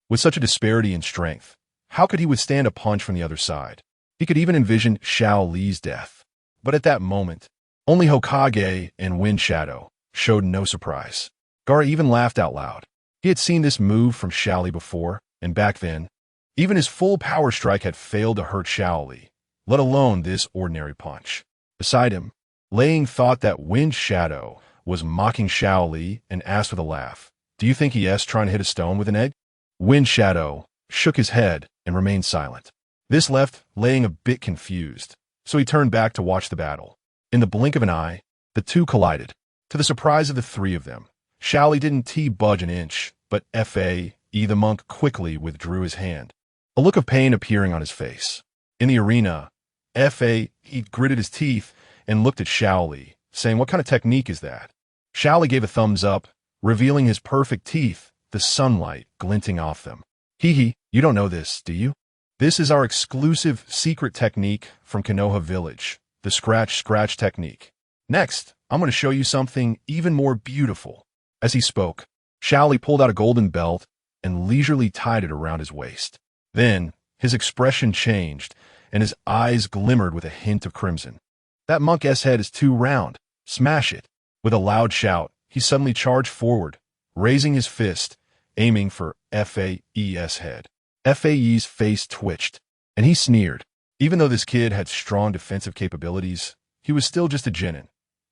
With such a disparity in strength, how could he withstand a punch from the other side? He could even envision Xiao Li's death. But at that moment, only Hokage and Wind Shadow showed no surprise. Gaara even laughed out loud. He had seen this move from Xiao Li before, and back then, even his full power strike had failed to hurt Xiao Li, let alone this ordinary punch. Beside him, Lei Ying thought that Wind Shadow was mocking Xiao Li and asked with a laugh, "Do you think he is trying to hit a stone with an egg?" Wind Shadow shook his head and remained silent. This left Lei Ying a bit confused, so he turned back to watch the battle. In the blink of an eye, the two collided. To the surprise of the 3 of them, Xiao Li didn't budge an inch, but Fa, the monk quickly withdrew his hand, a look of pain appearing on his face. In the arena, Fa gritted his teeth and looked at Xiao Li, saying, "What kind of technique is that?" Xiao Li gave a thumbs up, revealing his perfect teeth, the sunlight glinting off them. "Hee, you don't know this, do you? This is our exclusive secret technique from Konoha Village, the scratch technique. Next, I'm going to show you something even more beautiful." As he spoke, Xiao Li pulled out a golden belt and leisurely tied it around his waist. Then, his expression changed, and his eyes glimmered with a hint of crimson. "That monk's head is too round. Smash it." With a loud shout, he suddenly charged forward, raising his fist, aiming for Fae's head. Fae's face twitched, and he sneered. Even though this kid had strong defensive capabilities, he was still just a genin.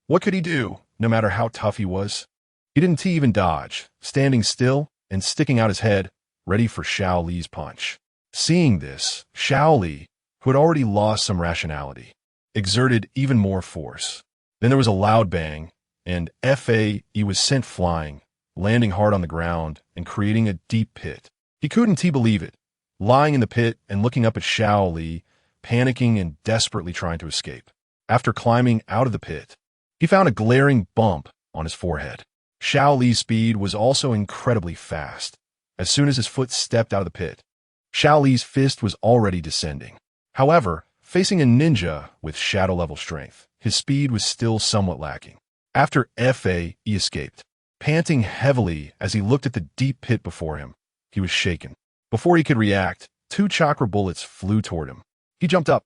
What could he do, no matter how tough he was? He didn't even dodge, standing still and sticking out his head, ready for Xiao Li's punch. Seeing this, Xiao Li, who had already lost some rationality, exerted even more force. Then there was a loud bang, and Fae was sent flying, landing hard on the ground and creating a deep pit. He couldn't believe it, lying in the pit and looking up at Xiao Li, panicking and desperately trying to escape. After climbing out of the pit, he found a glaring bump on his forehead. Xiao Li's speed was also incredibly fast. As soon as his foot stepped out of the pit, Xiao Li's fist was already descending. However, facing a ninja with shadow-level strength, his speed was still somewhat lacking. After Fa, he escaped. Panting heavily as he looked at the deep pit before him, he was shaken. Before he could react, 2 chakra bullets flew toward him. He jumped up,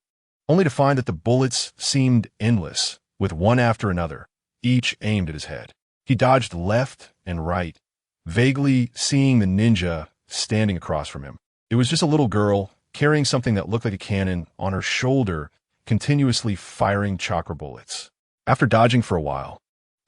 only to find that the bullets seemed endless, with one after another, each aimed at his head. He dodged left and right, vaguely seeing the ninja standing across from him. It was just a little girl carrying something that looked like a cannon on her shoulder, continuously firing chakra bullets. After dodging for a while,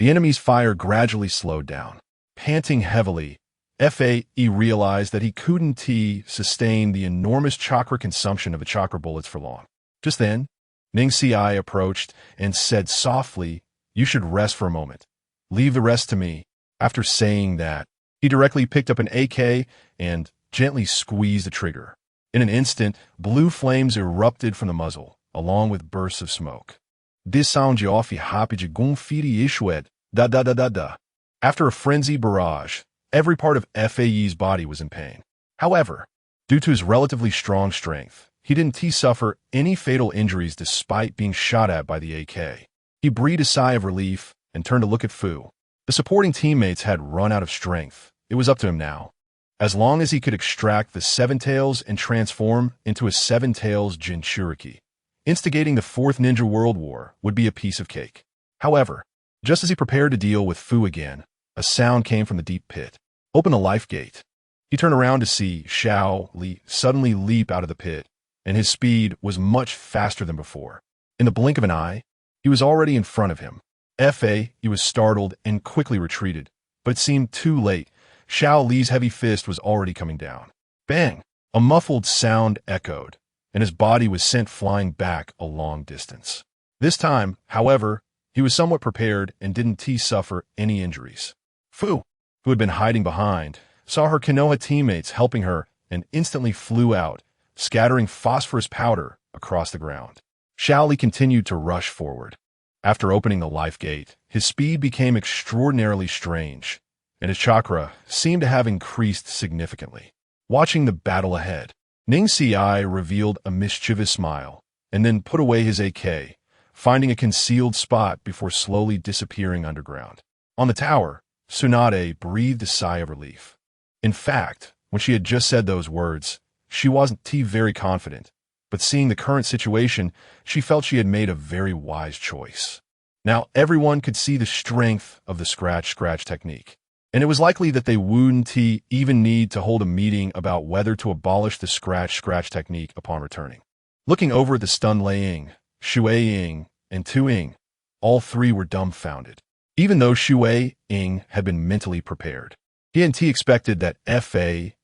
the enemy's fire gradually slowed down. Panting heavily, Fa realized that he couldn't sustain the enormous chakra consumption of the chakra bullets for long. Just then, Ning Si approached and said softly, "You should rest for a moment. Leave the rest to me." After saying that, he directly picked up an AK and gently squeezed the trigger. In an instant, blue flames erupted from the muzzle, along with bursts of smoke. This sound off rápido gunfire ishwed, da da da da da. After a frenzied barrage, every part of Fa's body was in pain. However, due to his relatively strong strength, he didn't suffer any fatal injuries despite being shot at by the AK. He breathed a sigh of relief and turned to look at Fu. The supporting teammates had run out of strength. It was up to him now. As long as he could extract the 7 tails and transform into a 7 tails Jinchuriki, instigating the 4th Ninja World War would be a piece of cake. However, just as he prepared to deal with Fu again, a sound came from the deep pit. "Open the life gate." He turned around to see Xiao Li suddenly leap out of the pit, and his speed was much faster than before. In the blink of an eye, he was already in front of him. He was startled and quickly retreated, but it seemed too late. Xiao Li's heavy fist was already coming down. Bang! A muffled sound echoed, and his body was sent flying back a long distance. This time, however, he was somewhat prepared and didn't suffer any injuries. Fu, who had been hiding behind, saw her Konoha teammates helping her and instantly flew out, scattering phosphorus powder across the ground. Xiao Li continued to rush forward. After opening the life gate, his speed became extraordinarily strange, and his chakra seemed to have increased significantly. Watching the battle ahead, Ning Si revealed a mischievous smile, and then put away his AK, finding a concealed spot before slowly disappearing underground. On the tower, Tsunade breathed a sigh of relief. In fact, when she had just said those words, she wasn't very confident, but seeing the current situation, she felt she had made a very wise choice. Now everyone could see the strength of the scratch-scratch technique, and it was likely that they wouldn't even need to hold a meeting about whether to abolish the scratch-scratch technique upon returning. Looking over at the stunned Lei Ying, Shui Ying, and Tu Ying, all 3 were dumbfounded. Even though Shui Ying had been mentally prepared, he hadn't expected that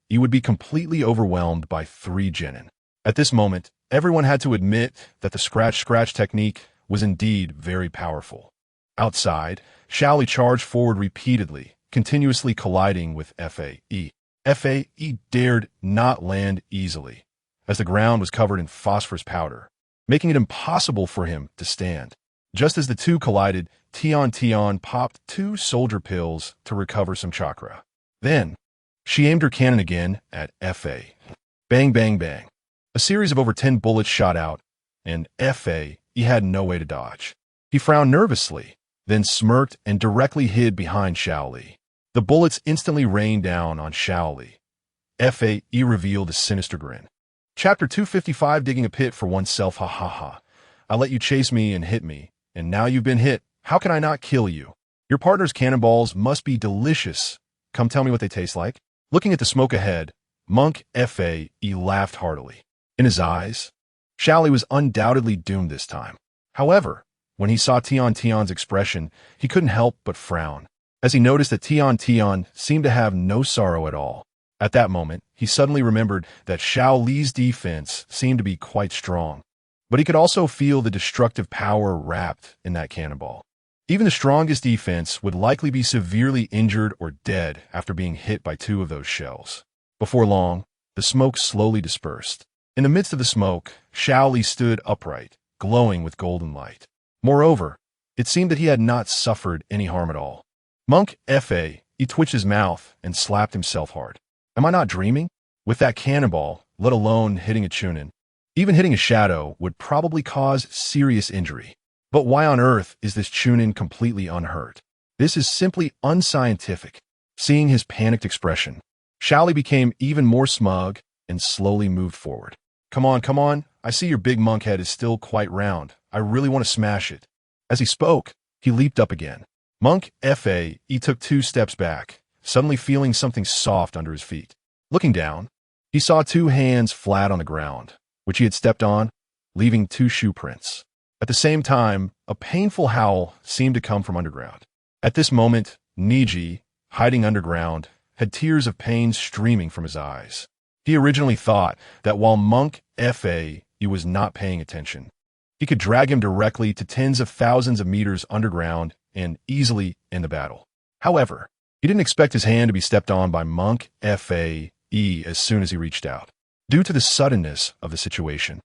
He would be completely overwhelmed by 3 genin. At this moment, everyone had to admit that the scratch-scratch technique was indeed very powerful. Outside, Xiao Li charged forward repeatedly, continuously colliding with Fa. Fa dared not land easily, as the ground was covered in phosphorus powder, making it impossible for him to stand. Just as the 2 collided, Tian popped 2 soldier pills to recover some chakra. Then, she aimed her cannon again at Fa. Bang, bang, bang. A series of over 10 bullets shot out, and Fa had no way to dodge. He frowned nervously, then smirked and directly hid behind Xiao Li. The bullets instantly rained down on Xiao Li. Fa revealed a sinister grin. Chapter 255, Digging a Pit for Oneself. Ha ha ha. I let you chase me and hit me, and now you've been hit. How can I not kill you? Your partner's cannonballs must be delicious. Come tell me what they taste like. Looking at the smoke ahead, Monk Fa laughed heartily. In his eyes, Xiao Li was undoubtedly doomed this time. However, when he saw Tian's expression, he couldn't help but frown, as he noticed that Tian seemed to have no sorrow at all. At that moment, he suddenly remembered that Xiao Li's defense seemed to be quite strong, but he could also feel the destructive power wrapped in that cannonball. Even the strongest defense would likely be severely injured or dead after being hit by 2 of those shells. Before long, the smoke slowly dispersed. In the midst of the smoke, Xiao Li stood upright, glowing with golden light. Moreover, it seemed that he had not suffered any harm at all. Monk Fa twitched his mouth and slapped himself hard. Am I not dreaming? With that cannonball, let alone hitting a chunin, even hitting a shadow would probably cause serious injury. But why on earth is this chunin completely unhurt? This is simply unscientific. Seeing his panicked expression, Shaoli became even more smug and slowly moved forward. Come on, come on. I see your big monk head is still quite round. I really want to smash it. As he spoke, he leaped up again. Monk Fa took 2 steps back, suddenly feeling something soft under his feet. Looking down, he saw 2 hands flat on the ground, which he had stepped on, leaving 2 shoe prints. At the same time, a painful howl seemed to come from underground. At this moment, Niji, hiding underground, had tears of pain streaming from his eyes. He originally thought that while Monk Fa was not paying attention, he could drag him directly to tens of thousands of meters underground and easily end the battle. However, he didn't expect his hand to be stepped on by Monk Fa as soon as he reached out. Due to the suddenness of the situation,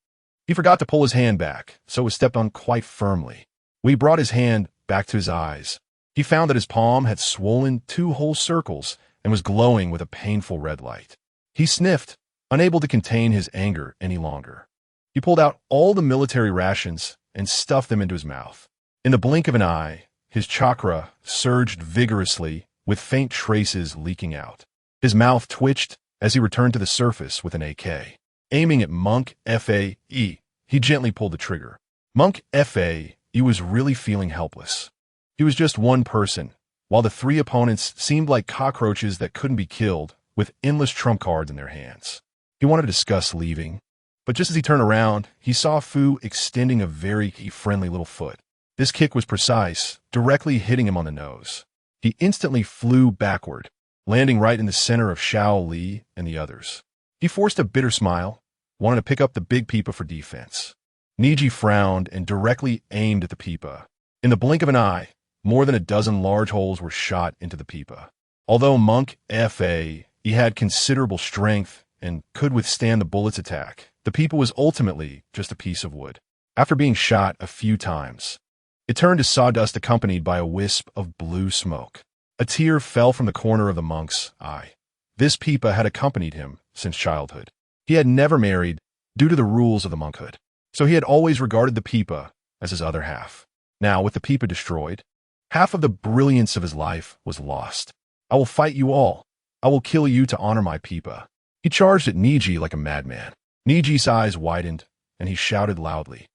he forgot to pull his hand back, so was stepped on quite firmly. When he brought his hand back to his eyes, he found that his palm had swollen 2 whole circles and was glowing with a painful red light. He sniffed, unable to contain his anger any longer. He pulled out all the military rations and stuffed them into his mouth. In the blink of an eye, his chakra surged vigorously with faint traces leaking out. His mouth twitched as he returned to the surface with an AK. Aiming at Monk Fa, he gently pulled the trigger. Monk Fa was really feeling helpless. He was just one person, while the 3 opponents seemed like cockroaches that couldn't be killed, with endless trump cards in their hands. He wanted to discuss leaving, but just as he turned around, he saw Fu extending a very friendly little foot. This kick was precise, directly hitting him on the nose. He instantly flew backward, landing right in the center of Xiao Li and the others. He forced a bitter smile, wanted to pick up the big Peepa for defense. Niji frowned and directly aimed at the Peepa. In the blink of an eye, more than a dozen large holes were shot into the Peepa. Although Monk Fa had considerable strength and could withstand the bullet's attack, the Peepa was ultimately just a piece of wood. After being shot a few times, it turned to sawdust accompanied by a wisp of blue smoke. A tear fell from the corner of the monk's eye. This Peepa had accompanied him since childhood. He had never married due to the rules of the monkhood, so he had always regarded the Peepa as his other half. Now, with the Peepa destroyed, half of the brilliance of his life was lost. I will fight you all. I will kill you to honor my Peepa. He charged at Niji like a madman. Niji's eyes widened, and he shouted loudly,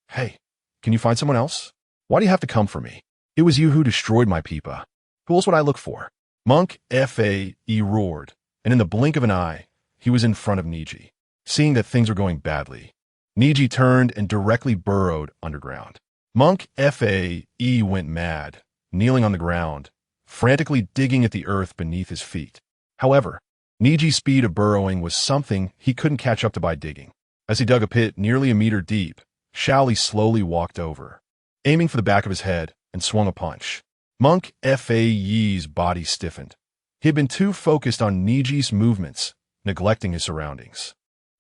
"Hey, can you find someone else? Why do you have to come for me? It was you who destroyed my Peepa. Who else would I look for?" Monk Fa roared, and in the blink of an eye, he was in front of Niji. Seeing that things were going badly, Niji turned and directly burrowed underground. Monk Fa went mad, kneeling on the ground, frantically digging at the earth beneath his feet. However, Niji's speed of burrowing was something he couldn't catch up to by digging. As he dug a pit nearly a meter deep, Shaoli slowly walked over, aiming for the back of his head, and swung a punch. Monk Fa's body stiffened. He had been too focused on Niji's movements, neglecting his surroundings.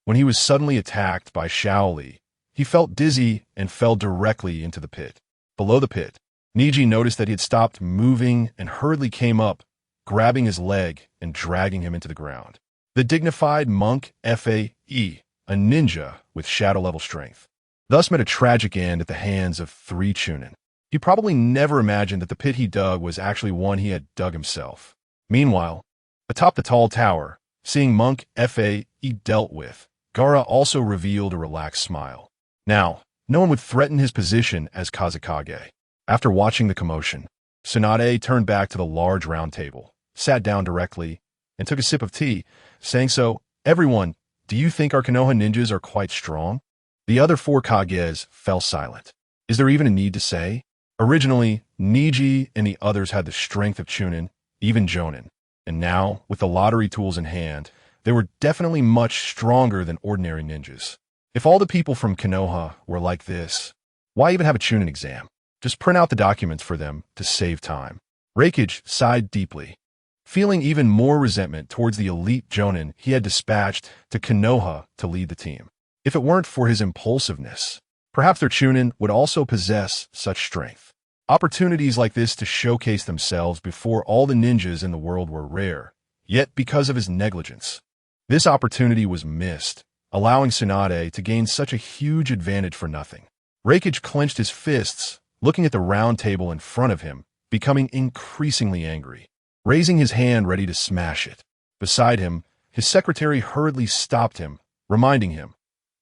When he was suddenly attacked by Shaoli, he felt dizzy and fell directly into the pit. Below the pit, Niji noticed that he had stopped moving and hurriedly came up, grabbing his leg and dragging him into the ground. The dignified Monk Fa, a ninja with shadow-level strength, thus met a tragic end at the hands of 3 Chunin. He probably never imagined that the pit he dug was actually one he had dug himself. Meanwhile, atop the tall tower, seeing Monk Fa dealt with, Gaara also revealed a relaxed smile. Now, no one would threaten his position as Kazekage. After watching the commotion, Tsunade turned back to the large round table, sat down directly, and took a sip of tea, saying, "So, everyone, do you think our Konoha ninjas are quite strong?" The other 4 Kages fell silent. Is there even a need to say? Originally, Niji and the others had the strength of Chunin, even Jonin, and now, with the lottery tools in hand, they were definitely much stronger than ordinary ninjas. If all the people from Konoha were like this, why even have a Chunin exam? Just print out the documents for them to save time. Reikage sighed deeply, feeling even more resentment towards the elite Jonin he had dispatched to Konoha to lead the team. If it weren't for his impulsiveness, perhaps their Chunin would also possess such strength. Opportunities like this to showcase themselves before all the ninjas in the world were rare, yet because of his negligence, this opportunity was missed, allowing Tsunade to gain such a huge advantage for nothing. Reikage clenched his fists, looking at the round table in front of him, becoming increasingly angry, raising his hand ready to smash it. Beside him, his secretary hurriedly stopped him, reminding him,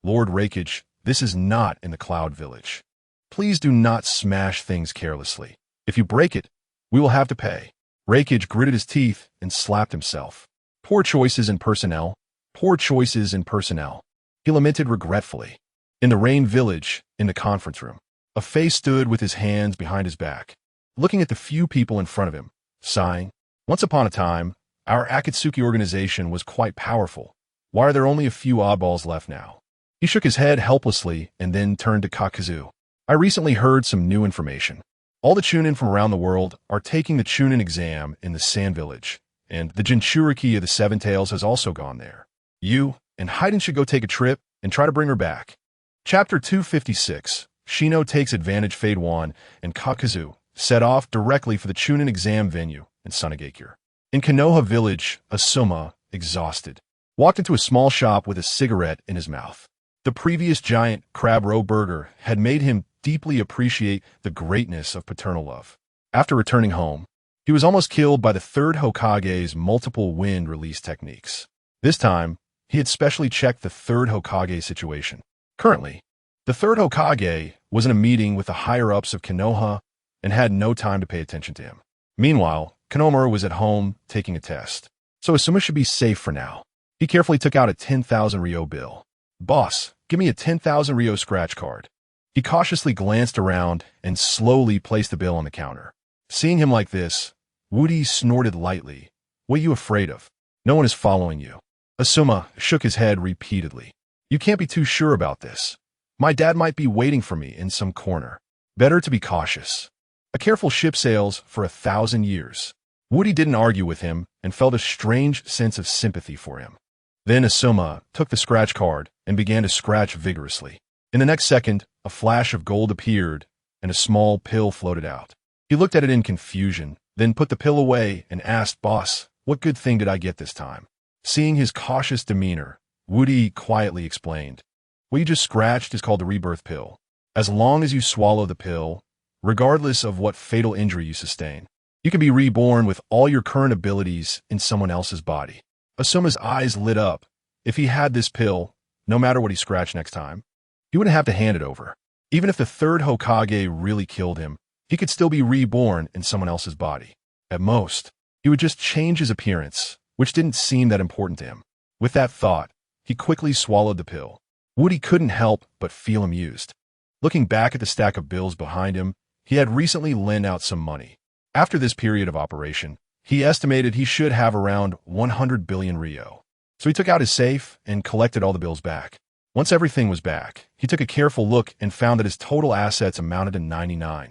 "Lord Raikage, this is not in the Cloud Village. Please do not smash things carelessly. If you break it, we will have to pay." Raikage gritted his teeth and slapped himself. Poor choices in personnel. Poor choices in personnel. He lamented regretfully. In the Rain Village, in the conference room, a face stood with his hands behind his back, looking at the few people in front of him, sighing. "Once upon a time, our Akatsuki organization was quite powerful. Why are there only a few oddballs left now?" He shook his head helplessly and then turned to Kakuzu. "I recently heard some new information. All the Chunin from around the world are taking the Chunin exam in the Sand Village, and the Jinchuriki of the Seven Tails has also gone there. You and Haiden should go take a trip and try to bring her back." Chapter 256, Shino Takes Advantage. Fade 1 and Kakuzu set off directly for the Chunin exam venue in Sunagakure. In Konoha Village, Asuma, exhausted, walked into a small shop with a cigarette in his mouth. The previous giant crab roe burger had made him deeply appreciate the greatness of paternal love. After returning home, he was almost killed by the third Hokage's multiple wind release techniques. This time, he had specially checked the third Hokage's situation. Currently, the third Hokage was in a meeting with the higher-ups of Konoha and had no time to pay attention to him. Meanwhile, Konomaru was at home taking a test, so Asuma should be safe for now. He carefully took out a 10,000 Ryo bill. "Boss, give me a 10,000 Ryo scratch card." He cautiously glanced around and slowly placed the bill on the counter. Seeing him like this, Woody snorted lightly. "What are you afraid of? No one is following you." Asuma shook his head repeatedly. "You can't be too sure about this. My dad might be waiting for me in some corner. Better to be cautious. A careful ship sails for 1,000 years. Woody didn't argue with him and felt a strange sense of sympathy for him. Then Asuma took the scratch card and began to scratch vigorously. In the next second, a flash of gold appeared and a small pill floated out. He looked at it in confusion, then put the pill away and asked, "Boss, what good thing did I get this time?" Seeing his cautious demeanor, Woody quietly explained, "What you just scratched is called the rebirth pill. As long as you swallow the pill, regardless of what fatal injury you sustain, you can be reborn with all your current abilities in someone else's body." Asuma's eyes lit up. If he had this pill, no matter what he scratched next time, he wouldn't have to hand it over. Even if the third Hokage really killed him, he could still be reborn in someone else's body. At most, he would just change his appearance, which didn't seem that important to him. With that thought, he quickly swallowed the pill. Woody couldn't help but feel amused. Looking back at the stack of bills behind him, he had recently lent out some money. After this period of operation, he estimated he should have around 100 billion Ryo. So he took out his safe and collected all the bills back. Once everything was back, he took a careful look and found that his total assets amounted to 99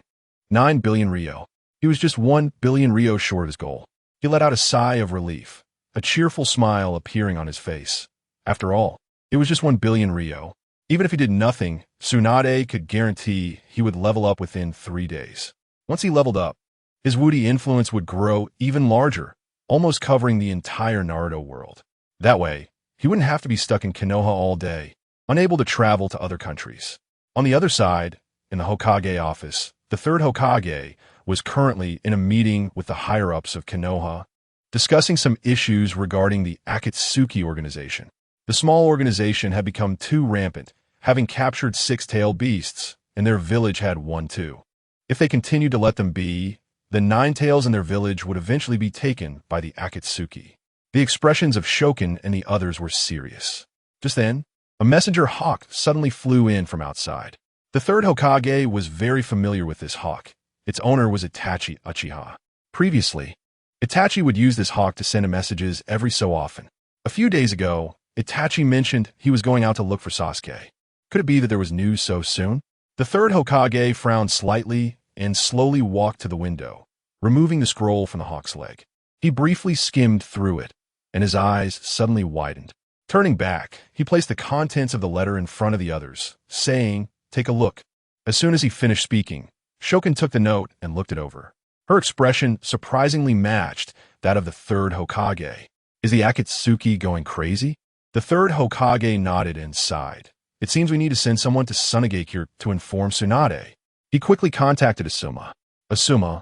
billion Ryo. He was just 1 billion Ryo short of his goal. He let out a sigh of relief, a cheerful smile appearing on his face. After all, it was just 1 billion Ryo. Even if he did nothing, Tsunade could guarantee he would level up within 3 days. Once he leveled up, his Woody influence would grow even larger, almost covering the entire Naruto world. That way, he wouldn't have to be stuck in Konoha all day, unable to travel to other countries. On the other side, in the Hokage office, the third Hokage was currently in a meeting with the higher-ups of Konoha, discussing some issues regarding the Akatsuki organization. The small organization had become too rampant, having captured 6-tailed beasts, and their village had one too. If they continued to let them be, the 9 tails in their village would eventually be taken by the Akatsuki. The expressions of Shokin and the others were serious. Just then, a messenger hawk suddenly flew in from outside. The third Hokage was very familiar with this hawk. Its owner was Itachi Uchiha. Previously, Itachi would use this hawk to send messages every so often. A few days ago, Itachi mentioned he was going out to look for Sasuke. Could it be that there was news so soon? The third Hokage frowned slightly and slowly walked to the window, removing the scroll from the hawk's leg. He briefly skimmed through it, and his eyes suddenly widened. Turning back, he placed the contents of the letter in front of the others, saying, "Take a look." As soon as he finished speaking, Shokin took the note and looked it over. Her expression surprisingly matched that of the third Hokage. Is the Akatsuki going crazy? The third Hokage nodded and sighed. It seems we need to send someone to Sunagakure to inform Tsunade. He quickly contacted Asuma. "Asuma,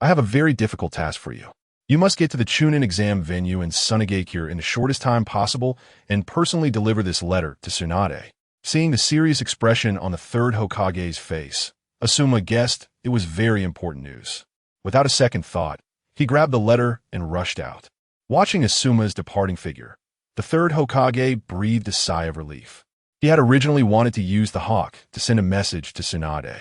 I have a very difficult task for you. You must get to the Chunin exam venue in Sunagakure in the shortest time possible and personally deliver this letter to Tsunade. Seeing the serious expression on the third Hokage's face, Asuma guessed it was very important news. Without a second thought, he grabbed the letter and rushed out. Watching Asuma's departing figure, the third Hokage breathed a sigh of relief. He had originally wanted to use the hawk to send a message to Tsunade.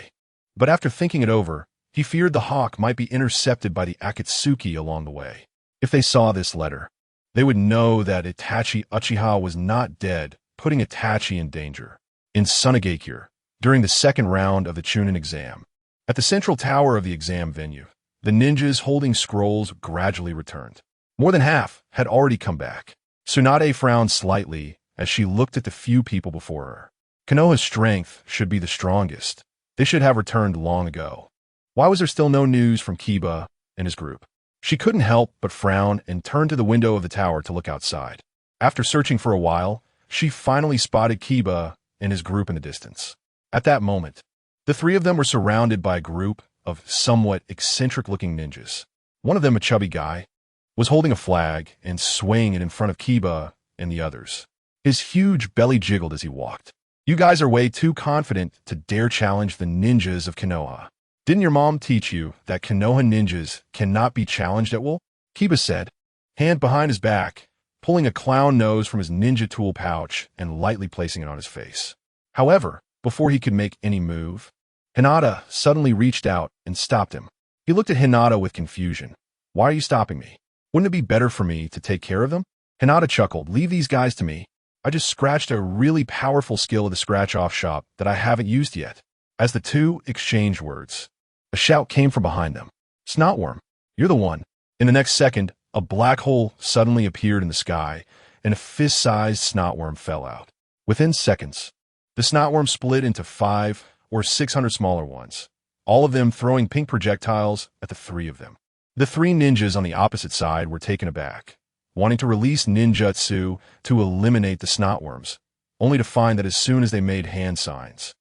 But after thinking it over, he feared the hawk might be intercepted by the Akatsuki along the way. If they saw this letter, they would know that Itachi Uchiha was not dead, putting Itachi in danger. In Sunagakure, during the second round of the Chunin exam, at the central tower of the exam venue, the ninjas holding scrolls gradually returned. More than half had already come back. Tsunade frowned slightly as she looked at the few people before her. Konoha's strength should be the strongest. They should have returned long ago. Why was there still no news from Kiba and his group? She couldn't help but frown and turned to the window of the tower to look outside. After searching for a while, she finally spotted Kiba and his group in the distance. At that moment, the three of them were surrounded by a group of somewhat eccentric-looking ninjas. One of them, a chubby guy, was holding a flag and swaying it in front of Kiba and the others. His huge belly jiggled as he walked. You guys are way too confident to dare challenge the ninjas of Konoha. Didn't your mom teach you that Konoha ninjas cannot be challenged at will? Kiba said, hand behind his back, pulling a clown nose from his ninja tool pouch and lightly placing it on his face. However, before he could make any move, Hinata suddenly reached out and stopped him. He looked at Hinata with confusion. Why are you stopping me? Wouldn't it be better for me to take care of them? Hinata chuckled. Leave these guys to me. I just scratched a really powerful skill of the scratch-off shop that I haven't used yet. As the two exchanged words, a shout came from behind them. Snotworm, you're the one. In the next second, a black hole suddenly appeared in the sky, and a fist-sized snotworm fell out. Within seconds, the snotworm split into 500 or 600 smaller ones, all of them throwing pink projectiles at the three of them. The three ninjas on the opposite side were taken aback, wanting to release ninjutsu to eliminate the snotworms, only to find that as soon as they made hand signs,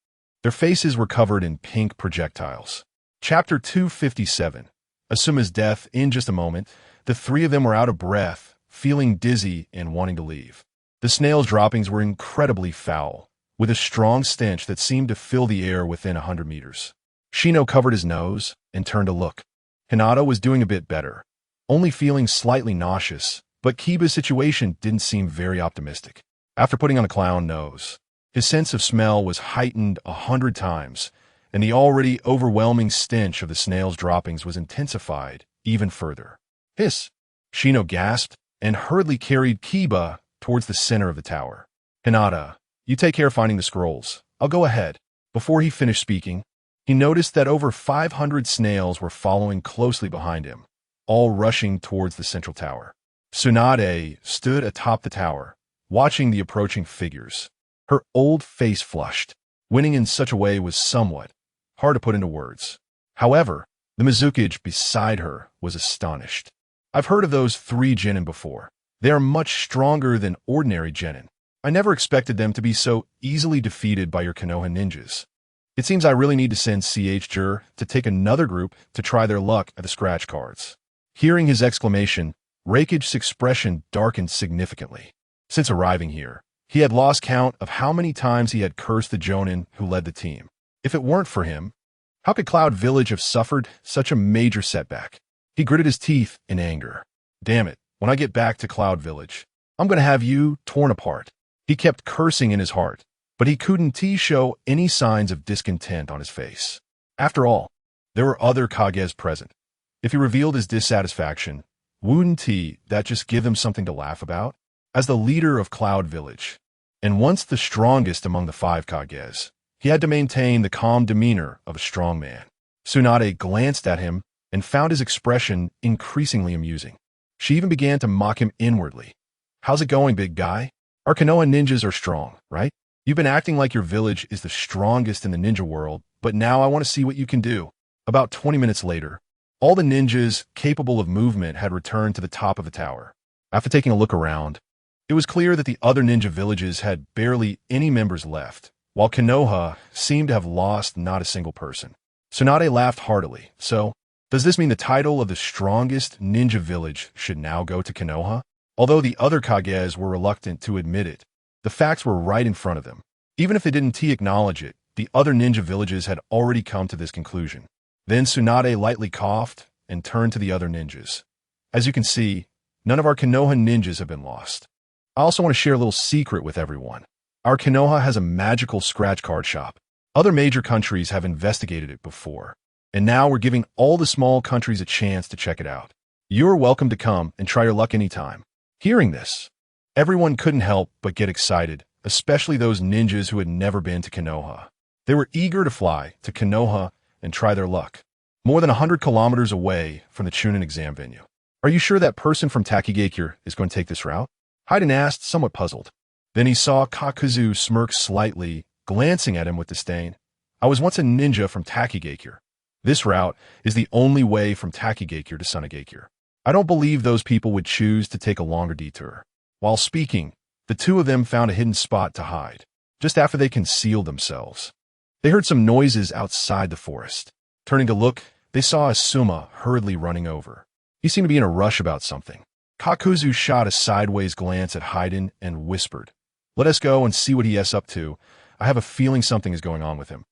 their faces were covered in pink projectiles. Chapter 257. Asuma's death. In just a moment, the three of them were out of breath, feeling dizzy and wanting to leave. The snail's droppings were incredibly foul, with a strong stench that seemed to fill the air within 100 meters. Shino covered his nose and turned to look. Hinata was doing a bit better, only feeling slightly nauseous, but Kiba's situation didn't seem very optimistic. After putting on a clown nose, his sense of smell was heightened 100 times, and the already overwhelming stench of the snail's droppings was intensified even further. Hiss! Shino gasped and hurriedly carried Kiba towards the center of the tower. Hinata, you take care of finding the scrolls. I'll go ahead. Before he finished speaking, he noticed that over 500 snails were following closely behind him, all rushing towards the central tower. Tsunade stood atop the tower, watching the approaching figures. Her old face flushed. Winning in such a way was somewhat hard to put into words. However, the Mizukage beside her was astonished. I've heard of those 3 genin before. They are much stronger than ordinary genin. I never expected them to be so easily defeated by your Konoha ninjas. It seems I really need to send Jur to take another group to try their luck at the scratch cards. Hearing his exclamation, Raikage's expression darkened significantly. Since arriving here, he had lost count of how many times he had cursed the Jonin who led the team. If it weren't for him, how could Cloud Village have suffered such a major setback? He gritted his teeth in anger. Damn it, when I get back to Cloud Village, I'm going to have you torn apart. He kept cursing in his heart, but he couldn't show any signs of discontent on his face. After all, there were other Kages present. If he revealed his dissatisfaction, wouldn't that just give them something to laugh about? As the leader of Cloud Village, and once the strongest among the 5 Kages, he had to maintain the calm demeanor of a strong man. Tsunade glanced at him and found his expression increasingly amusing. She even began to mock him inwardly. How's it going, big guy? Our Konoha ninjas are strong, right? You've been acting like your village is the strongest in the ninja world, but now I want to see what you can do. About 20 minutes later, all the ninjas capable of movement had returned to the top of the tower. After taking a look around, it was clear that the other ninja villages had barely any members left, while Konoha seemed to have lost not a single person. Tsunade laughed heartily. So, Does this mean the title of the strongest ninja village should now go to Konoha? Although the other Kages were reluctant to admit it, the facts were right in front of them. Even if they didn't acknowledge it, the other ninja villages had already come to this conclusion. Then Tsunade lightly coughed and turned to the other ninjas. As you can see, none of our Konoha ninjas have been lost. I also want to share a little secret with everyone. Our Konoha has a magical scratch card shop. Other major countries have investigated it before, and now we're giving all the small countries a chance to check it out. You're welcome to come and try your luck anytime. Hearing this, everyone couldn't help but get excited, especially those ninjas who had never been to Konoha. They were eager to fly to Konoha and try their luck. More than 100 kilometers away from the Chunin exam venue. Are you sure that person from Takigakure is going to take this route? Haiden asked, somewhat puzzled. Then he saw Kakuzu smirk slightly, glancing at him with disdain. I was once a ninja from Takigakure. This route is the only way from Takigakure to Sunagakure. I don't believe those people would choose to take a longer detour. While speaking, the two of them found a hidden spot to hide, just after they concealed themselves. They heard some noises outside the forest. Turning to look, they saw Asuma hurriedly running over. He seemed to be in a rush about something. Kakuzu shot a sideways glance at Haiden and whispered, "Let us go and see what he is up to. I have a feeling something is going on with him."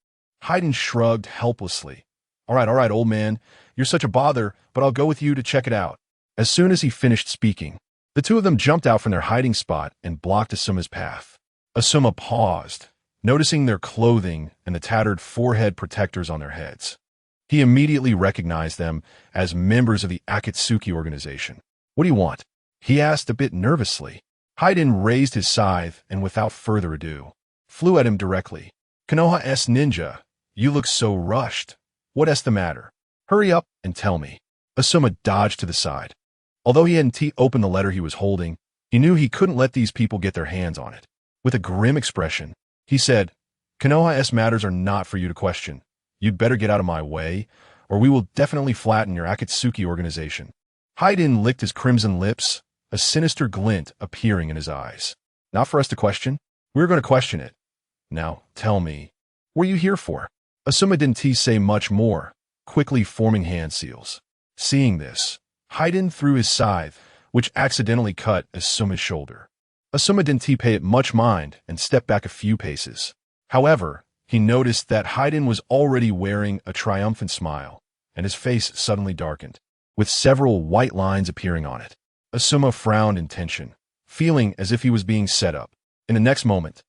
Haiden shrugged helplessly. All right, old man. You're such a bother, but I'll go with you to check it out." As soon as he finished speaking, the two of them jumped out from their hiding spot and blocked Asuma's path. Asuma paused, noticing their clothing and the tattered forehead protectors on their heads. He immediately recognized them as members of the Akatsuki organization. "What do you want?" he asked a bit nervously. Haiden raised his scythe and without further ado, flew at him directly. "Konoha-S ninja, you look so rushed. What's the matter? Hurry up and tell me." Asuma dodged to the side. Although he hadn't opened the letter he was holding, he knew he couldn't let these people get their hands on it. With a grim expression, he said, "Konoha-S matters are not for you to question. You'd better get out of my way, or we will definitely flatten your Akatsuki organization." Haiden licked his crimson lips, a sinister glint appearing in his eyes. "Not for us to question. We're going to question it. Now, tell me, what are you here for?" Asuma didn't say much more, quickly forming hand seals. Seeing this, Haiden threw his scythe, which accidentally cut Asuma's shoulder. Asuma didn't pay it much mind and stepped back a few paces. However, he noticed that Haiden was already wearing a triumphant smile, and his face suddenly darkened, with several white lines appearing on it. Asuma frowned in tension, feeling as if he was being set up. In the next moment,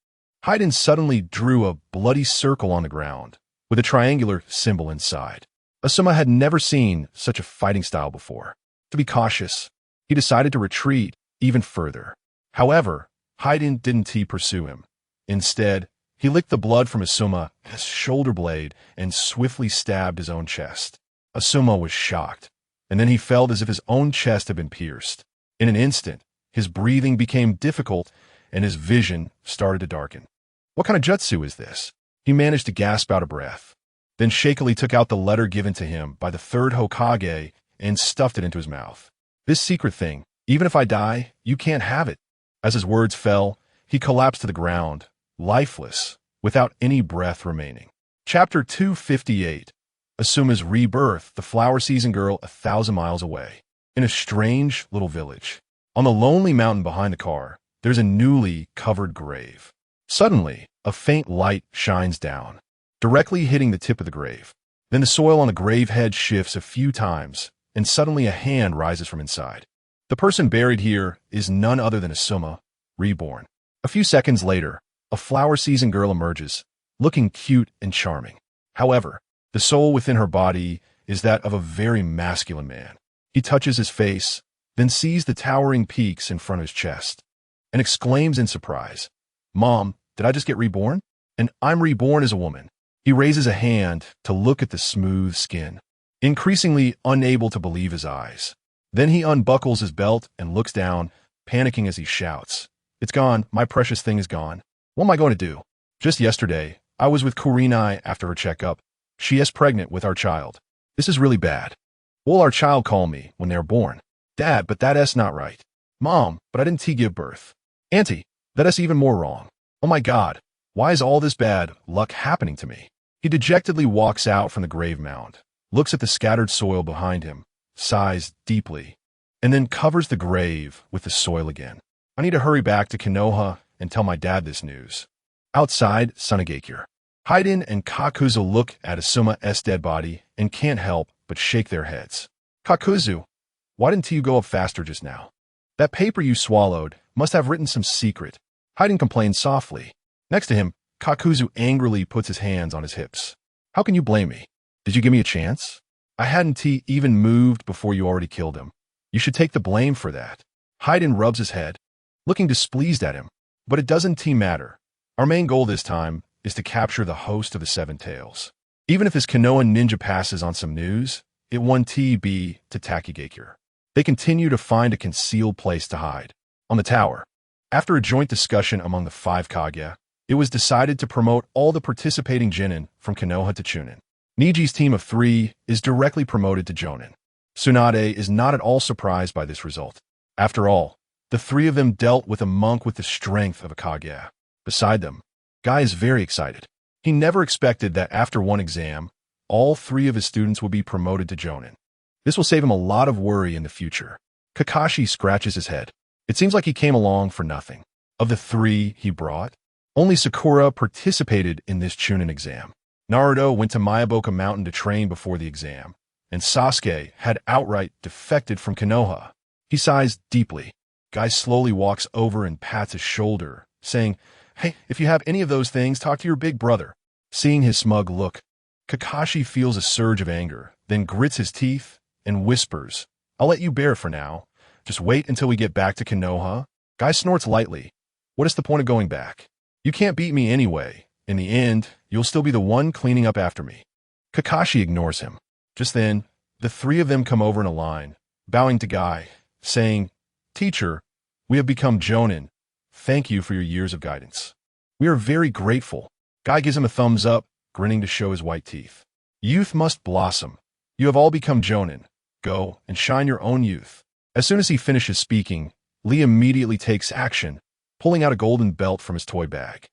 Haiden suddenly drew a bloody circle on the ground, with a triangular symbol inside. Asuma had never seen such a fighting style before. To be cautious, he decided to retreat even further. However, Haiden didn't pursue him. Instead, he licked the blood from Asuma's shoulder blade and swiftly stabbed his own chest. Asuma was shocked, and then he felt as if his own chest had been pierced. In an instant, his breathing became difficult and his vision started to darken. What kind of jutsu is this? He managed to gasp out a breath, then shakily took out the letter given to him by the third Hokage and stuffed it into his mouth. "This secret thing, even if I die, you can't have it." As his words fell, he collapsed to the ground, lifeless, without any breath remaining. Chapter 258. Asuma's Rebirth, the flower season girl 1,000 miles away. In a strange little village, on the lonely mountain behind the car, there's a newly covered grave. Suddenly, a faint light shines down, directly hitting the tip of the grave. Then the soil on the grave head shifts a few times, and suddenly a hand rises from inside. The person buried here is none other than Asuma, reborn. A few seconds later, a flower season girl emerges, looking cute and charming. However, the soul within her body is that of a very masculine man. He touches his face, then sees the towering peaks in front of his chest, and exclaims in surprise, "Mom, did I just get reborn? And I'm reborn as a woman." He raises a hand to look at the smooth skin, increasingly unable to believe his eyes. Then he unbuckles his belt and looks down, panicking as he shouts, "It's gone, my precious thing is gone. What am I going to do? Just yesterday, I was with Kurinai after her checkup. She is pregnant with our child. This is really bad. What will our child call me when they're born? Dad, but that's not right. Mom, but I didn't give birth. Auntie, that's even more wrong. Oh my God, why is all this bad luck happening to me?" He dejectedly walks out from the grave mound, looks at the scattered soil behind him, sighs deeply, and then covers the grave with the soil again. I need to hurry back to Konoha and tell my dad this news. Outside, Sunagakure. Haiden and Kakuzu look at Asuma's dead body and can't help but shake their heads. Kakuzu, why didn't you go up faster just now? That paper you swallowed must have written some secret. Haiden complains softly. Next to him, Kakuzu angrily puts his hands on his hips. How can you blame me? Did you give me a chance? I hadn't even moved before you already killed him. You should take the blame for that. Haiden rubs his head, looking displeased at him. But it doesn't matter. Our main goal this time is to capture the host of the Seven Tails. Even if this Konoha ninja passes on some news, it won't be to Takigakure. They continue to find a concealed place to hide. On the tower, after a joint discussion among the 5 Kage, it was decided to promote all the participating Jonin from Konoha to Chunin. Niji's team of 3 is directly promoted to Jonin. Tsunade is not at all surprised by this result. After all, the 3 of them dealt with a monk with the strength of a Kage. Beside them, Guy is very excited. He never expected that after one exam, all 3 of his students will be promoted to Jonin. This will save him a lot of worry in the future. Kakashi scratches his head. It seems like he came along for nothing. Of the 3 he brought, only Sakura participated in this Chunin exam. Naruto went to Mayaboka Mountain to train before the exam, and Sasuke had outright defected from Konoha. He sighs deeply. Guy slowly walks over and pats his shoulder, saying, "Hey, if you have any of those things, talk to your big brother." Seeing his smug look, Kakashi feels a surge of anger, then grits his teeth and whispers, "I'll let you bear for now. Just wait until we get back to Konoha." Guy snorts lightly. What is the point of going back? You can't beat me anyway. In the end, you'll still be the one cleaning up after me. Kakashi ignores him. Just then, the 3 of them come over in a line, bowing to Guy, saying, "Teacher, we have become Jonin. Thank you for your years of guidance. We are very grateful." Guy gives him a thumbs up, grinning to show his white teeth. "Youth must blossom. You have all become Jonin. Go and shine your own youth." As soon as he finishes speaking, Lee immediately takes action, pulling out a golden belt from his toy bag.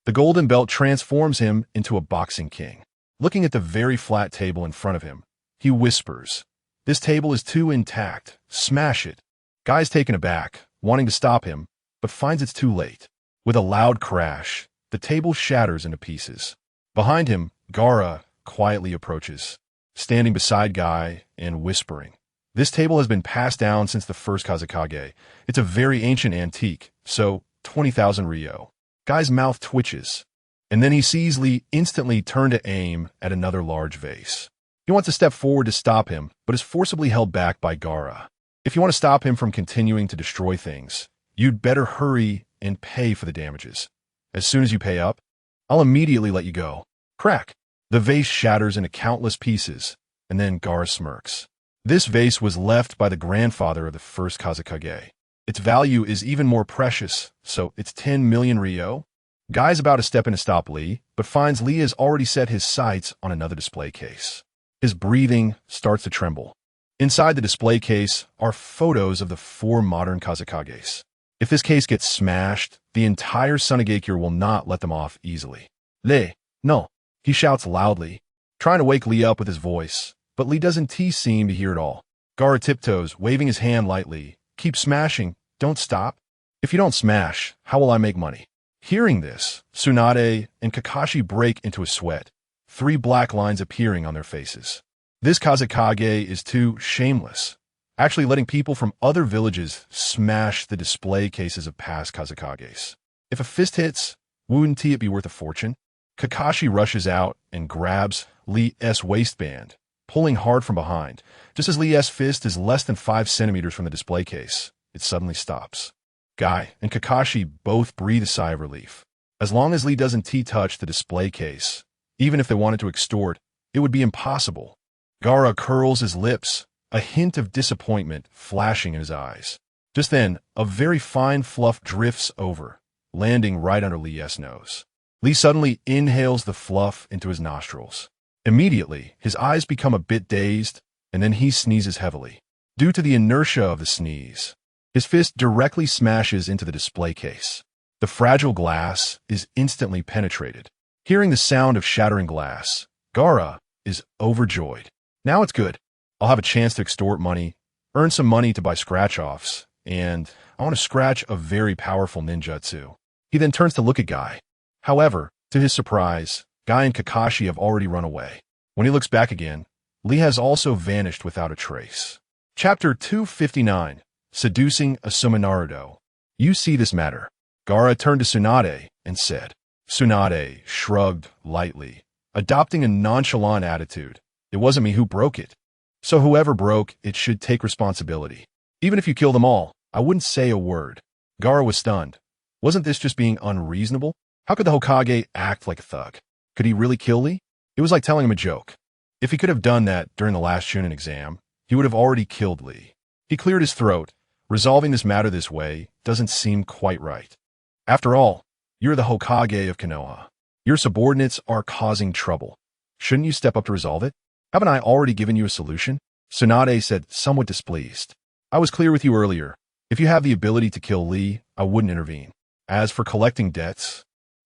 The golden belt transforms him into a boxing king. Looking at the very flat table in front of him, he whispers, "This table is too intact. Smash it." Guy's taken aback, wanting to stop him, but finds it's too late. With a loud crash, the table shatters into pieces. Behind him, Gaara quietly approaches, standing beside Guy and whispering, "This table has been passed down since the first Kazekage. It's a very ancient antique, so 20,000 Ryo." Guy's mouth twitches, and then he sees Lee instantly turn to aim at another large vase. He wants to step forward to stop him, but is forcibly held back by Gaara. If you want to stop him from continuing to destroy things, you'd better hurry and pay for the damages. As soon as you pay up, I'll immediately let you go. Crack! The vase shatters into countless pieces, and then Gaara smirks. This vase was left by the grandfather of the first Kazekage. Its value is even more precious, so it's 10 million Ryo. Guy's about to step in to stop Lee, but finds Lee has already set his sights on another display case. His breathing starts to tremble. Inside the display case are photos of the 4 modern Kazekages. If this case gets smashed, the entire Sunagakure will not let them off easily. "Lee, no," he shouts loudly, trying to wake Lee up with his voice, but Lee doesn't seem to hear it all. Gaara tiptoes, waving his hand lightly. "Keep smashing. Don't stop. If you don't smash, how will I make money?" Hearing this, Tsunade and Kakashi break into a sweat, 3 black lines appearing on their faces. This Kazekage is too shameless, actually letting people from other villages smash the display cases of past Kazekages. If a fist hits, wouldn't it be worth a fortune? Kakashi rushes out and grabs Lee's waistband, pulling hard from behind. Just as Lee's fist is less than 5 centimeters from the display case, it suddenly stops. Guy and Kakashi both breathe a sigh of relief. As long as Lee doesn't touch the display case, even if they wanted to extort, it would be impossible. Gaara curls his lips, a hint of disappointment flashing in his eyes. Just then, a very fine fluff drifts over, landing right under Lee's nose. Lee suddenly inhales the fluff into his nostrils. Immediately, his eyes become a bit dazed, and then he sneezes heavily. Due to the inertia of the sneeze, his fist directly smashes into the display case. The fragile glass is instantly penetrated. Hearing the sound of shattering glass, Gaara, is overjoyed. Now it's good. I'll have a chance to extort money, earn some money to buy scratch-offs, and I want to scratch a very powerful ninjutsu. He then turns to look at Guy. However, to his surprise, Guy and Kakashi have already run away. When he looks back again, Lee has also vanished without a trace. Chapter 259, Seducing Asuma Naruto. You see this matter. Gaara turned to Tsunade and said. Tsunade shrugged lightly, adopting a nonchalant attitude. It wasn't me who broke it. So whoever broke it should take responsibility. Even if you kill them all, I wouldn't say a word. Gaara was stunned. Wasn't this just being unreasonable? How could the Hokage act like a thug? Could he really kill Lee? It was like telling him a joke. If he could have done that during the last Chunin exam, he would have already killed Lee. He cleared his throat. Resolving this matter this way doesn't seem quite right. After all, you're the Hokage of Konoha. Your subordinates are causing trouble. Shouldn't you step up to resolve it? Haven't I already given you a solution? Tsunade said, somewhat displeased. I was clear with you earlier. If you have the ability to kill Lee, I wouldn't intervene. As for collecting debts,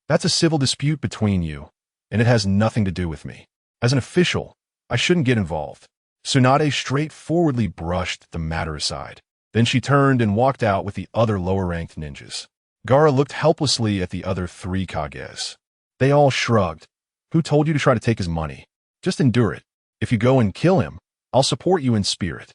that's a civil dispute between you, and it has nothing to do with me. As an official, I shouldn't get involved. Tsunade straightforwardly brushed the matter aside. Then she turned and walked out with the other lower-ranked ninjas. Gaara looked helplessly at the other 3 Kages. They all shrugged. Who told you to try to take his money? Just endure it. If you go and kill him, I'll support you in spirit.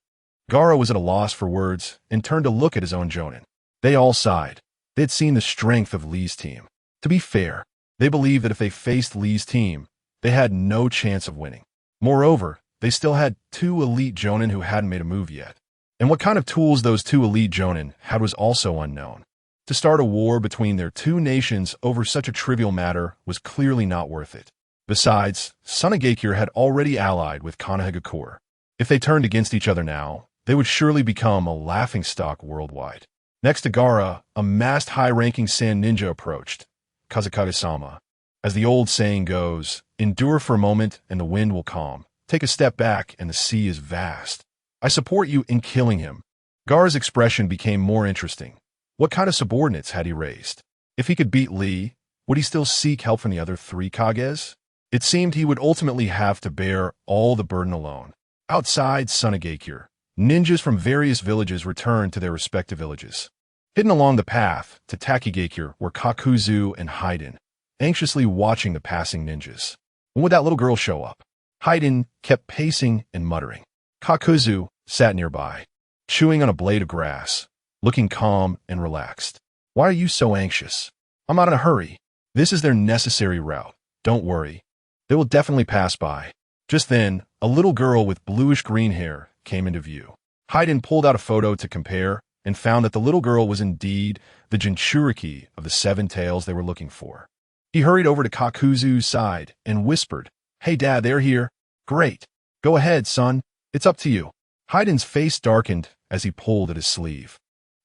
Gaara was at a loss for words and turned to look at his own Jonin. They all sighed. They had seen the strength of Lee's team. To be fair, they believed that if they faced Lee's team, they had no chance of winning. Moreover, they still had 2 elite Jonin who hadn't made a move yet. And what kind of tools those 2 elite Jonin had was also unknown. To start a war between their 2 nations over such a trivial matter was clearly not worth it. Besides, Sunagakure had already allied with Konohagakure. If they turned against each other now, they would surely become a laughingstock worldwide. Next to Gaara, a masked high-ranking sand ninja approached, Kazekage-sama. As the old saying goes, endure for a moment and the wind will calm. Take a step back and the sea is vast. I support you in killing him. Gaara's expression became more interesting. What kind of subordinates had he raised? If he could beat Lee, would he still seek help from the other 3 Kages? It seemed he would ultimately have to bear all the burden alone. Outside Sunagakure, ninjas from various villages returned to their respective villages. Hidden along the path to Takigakure were Kakuzu and Haiden, anxiously watching the passing ninjas. When would that little girl show up? Haiden kept pacing and muttering. Kakuzu sat nearby, chewing on a blade of grass, looking calm and relaxed. Why are you so anxious? I'm not in a hurry. This is their necessary route. Don't worry. They will definitely pass by. Just then, a little girl with bluish-green hair came into view. Haiden pulled out a photo to compare and found that the little girl was indeed the Jinchuriki of the 7 tails they were looking for. He hurried over to Kakuzu's side and whispered, Hey Dad, they're here. Great. Go ahead, son. It's up to you. Haiden's face darkened as he pulled at his sleeve.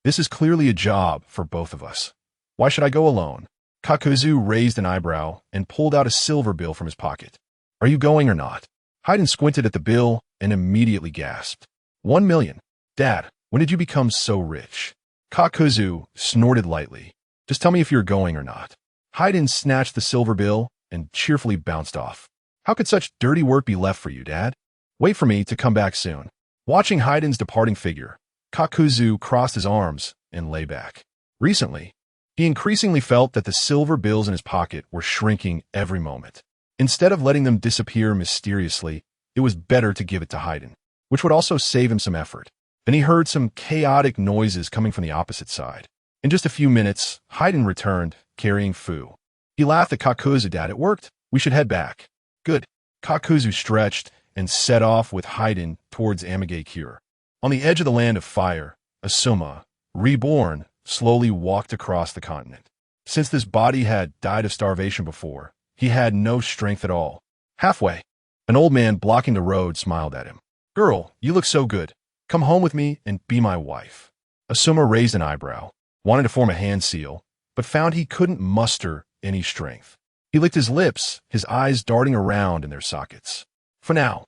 This is clearly a job for both of us. Why should I go alone? Kakuzu raised an eyebrow and pulled out a silver bill from his pocket. Are you going or not? Haiden squinted at the bill and immediately gasped. 1 million. Dad, when did you become so rich? Kakuzu snorted lightly. Just tell me if you're going or not. Haiden snatched the silver bill and cheerfully bounced off. How could such dirty work be left for you, Dad? Wait for me to come back soon. Watching Haiden's departing figure, Kakuzu crossed his arms and lay back. Recently, he increasingly felt that the silver bills in his pocket were shrinking every moment. Instead of letting them disappear mysteriously, it was better to give it to Haiden, which would also save him some effort. Then he heard some chaotic noises coming from the opposite side. In just a few minutes, Haiden returned, carrying Fu. He laughed at Kakuzu. Dad, it worked. We should head back. Good. Kakuzu stretched and set off with Haiden towards Amigakure. On the edge of the land of fire, Asuma, reborn, slowly walked across the continent. Since this body had died of starvation before, he had no strength at all. Halfway, an old man blocking the road smiled at him. Girl, you look so good. Come home with me and be my wife. Asuma raised an eyebrow, wanted to form a hand seal, but found he couldn't muster any strength. He licked his lips, his eyes darting around in their sockets. For now,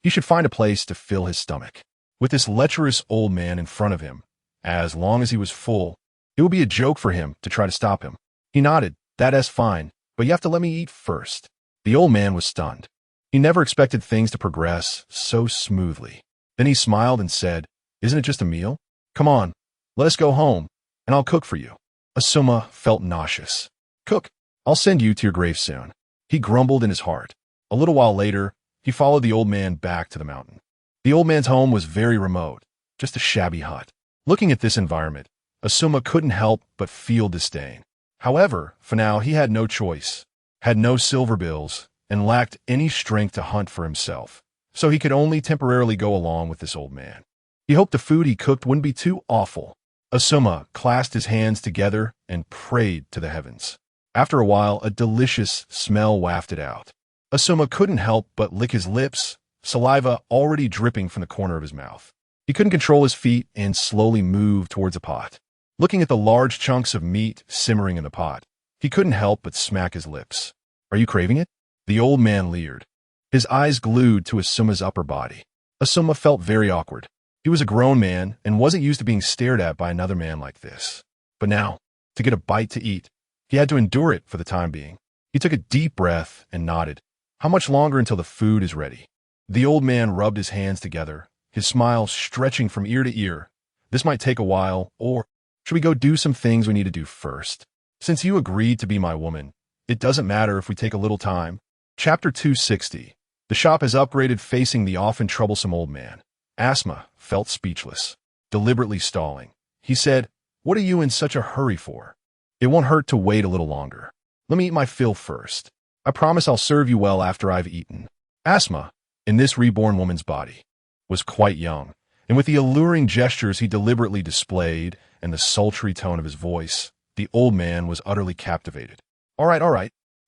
he should find a place to fill his stomach. With this lecherous old man in front of him, as long as he was full, it would be a joke for him to try to stop him. He nodded. That's fine, but you have to let me eat first. The old man was stunned. He never expected things to progress so smoothly. Then he smiled and said, "Isn't it just a meal? Come on, let us go home, and I'll cook for you." Asuma felt nauseous. "Cook? I'll send you to your grave soon," he grumbled in his heart. A little while later, he followed the old man back to the mountain. The old man's home was very remote, just a shabby hut. Looking at this environment, Asuma couldn't help but feel disdain. However, for now he had no choice, had no silver bills, and lacked any strength to hunt for himself, so he could only temporarily go along with this old man. He hoped the food he cooked wouldn't be too awful. Asuma clasped his hands together and prayed to the heavens. After a while, a delicious smell wafted out. Asuma couldn't help but lick his lips, saliva already dripping from the corner of his mouth. He couldn't control his feet and slowly moved towards a pot. Looking at the large chunks of meat simmering in the pot, he couldn't help but smack his lips. "Are you craving it?" The old man leered, his eyes glued to Asuma's upper body. Asuma felt very awkward. He was a grown man and wasn't used to being stared at by another man like this. But now, to get a bite to eat, he had to endure it for the time being. He took a deep breath and nodded. "How much longer until the food is ready?" The old man rubbed his hands together, his smile stretching from ear to ear. "This might take a while, or should we go do some things we need to do first? Since you agreed to be my woman, it doesn't matter if we take a little time." Chapter 260. The shop is upgraded, facing the often troublesome old man. Asuma felt speechless, deliberately stalling. He said, "What are you in such a hurry for? It won't hurt to wait a little longer. Let me eat my fill first. I promise I'll serve you well after I've eaten." Asuma, in this reborn woman's body, was quite young, and with the alluring gestures he deliberately displayed and the sultry tone of his voice, the old man was utterly captivated. All right,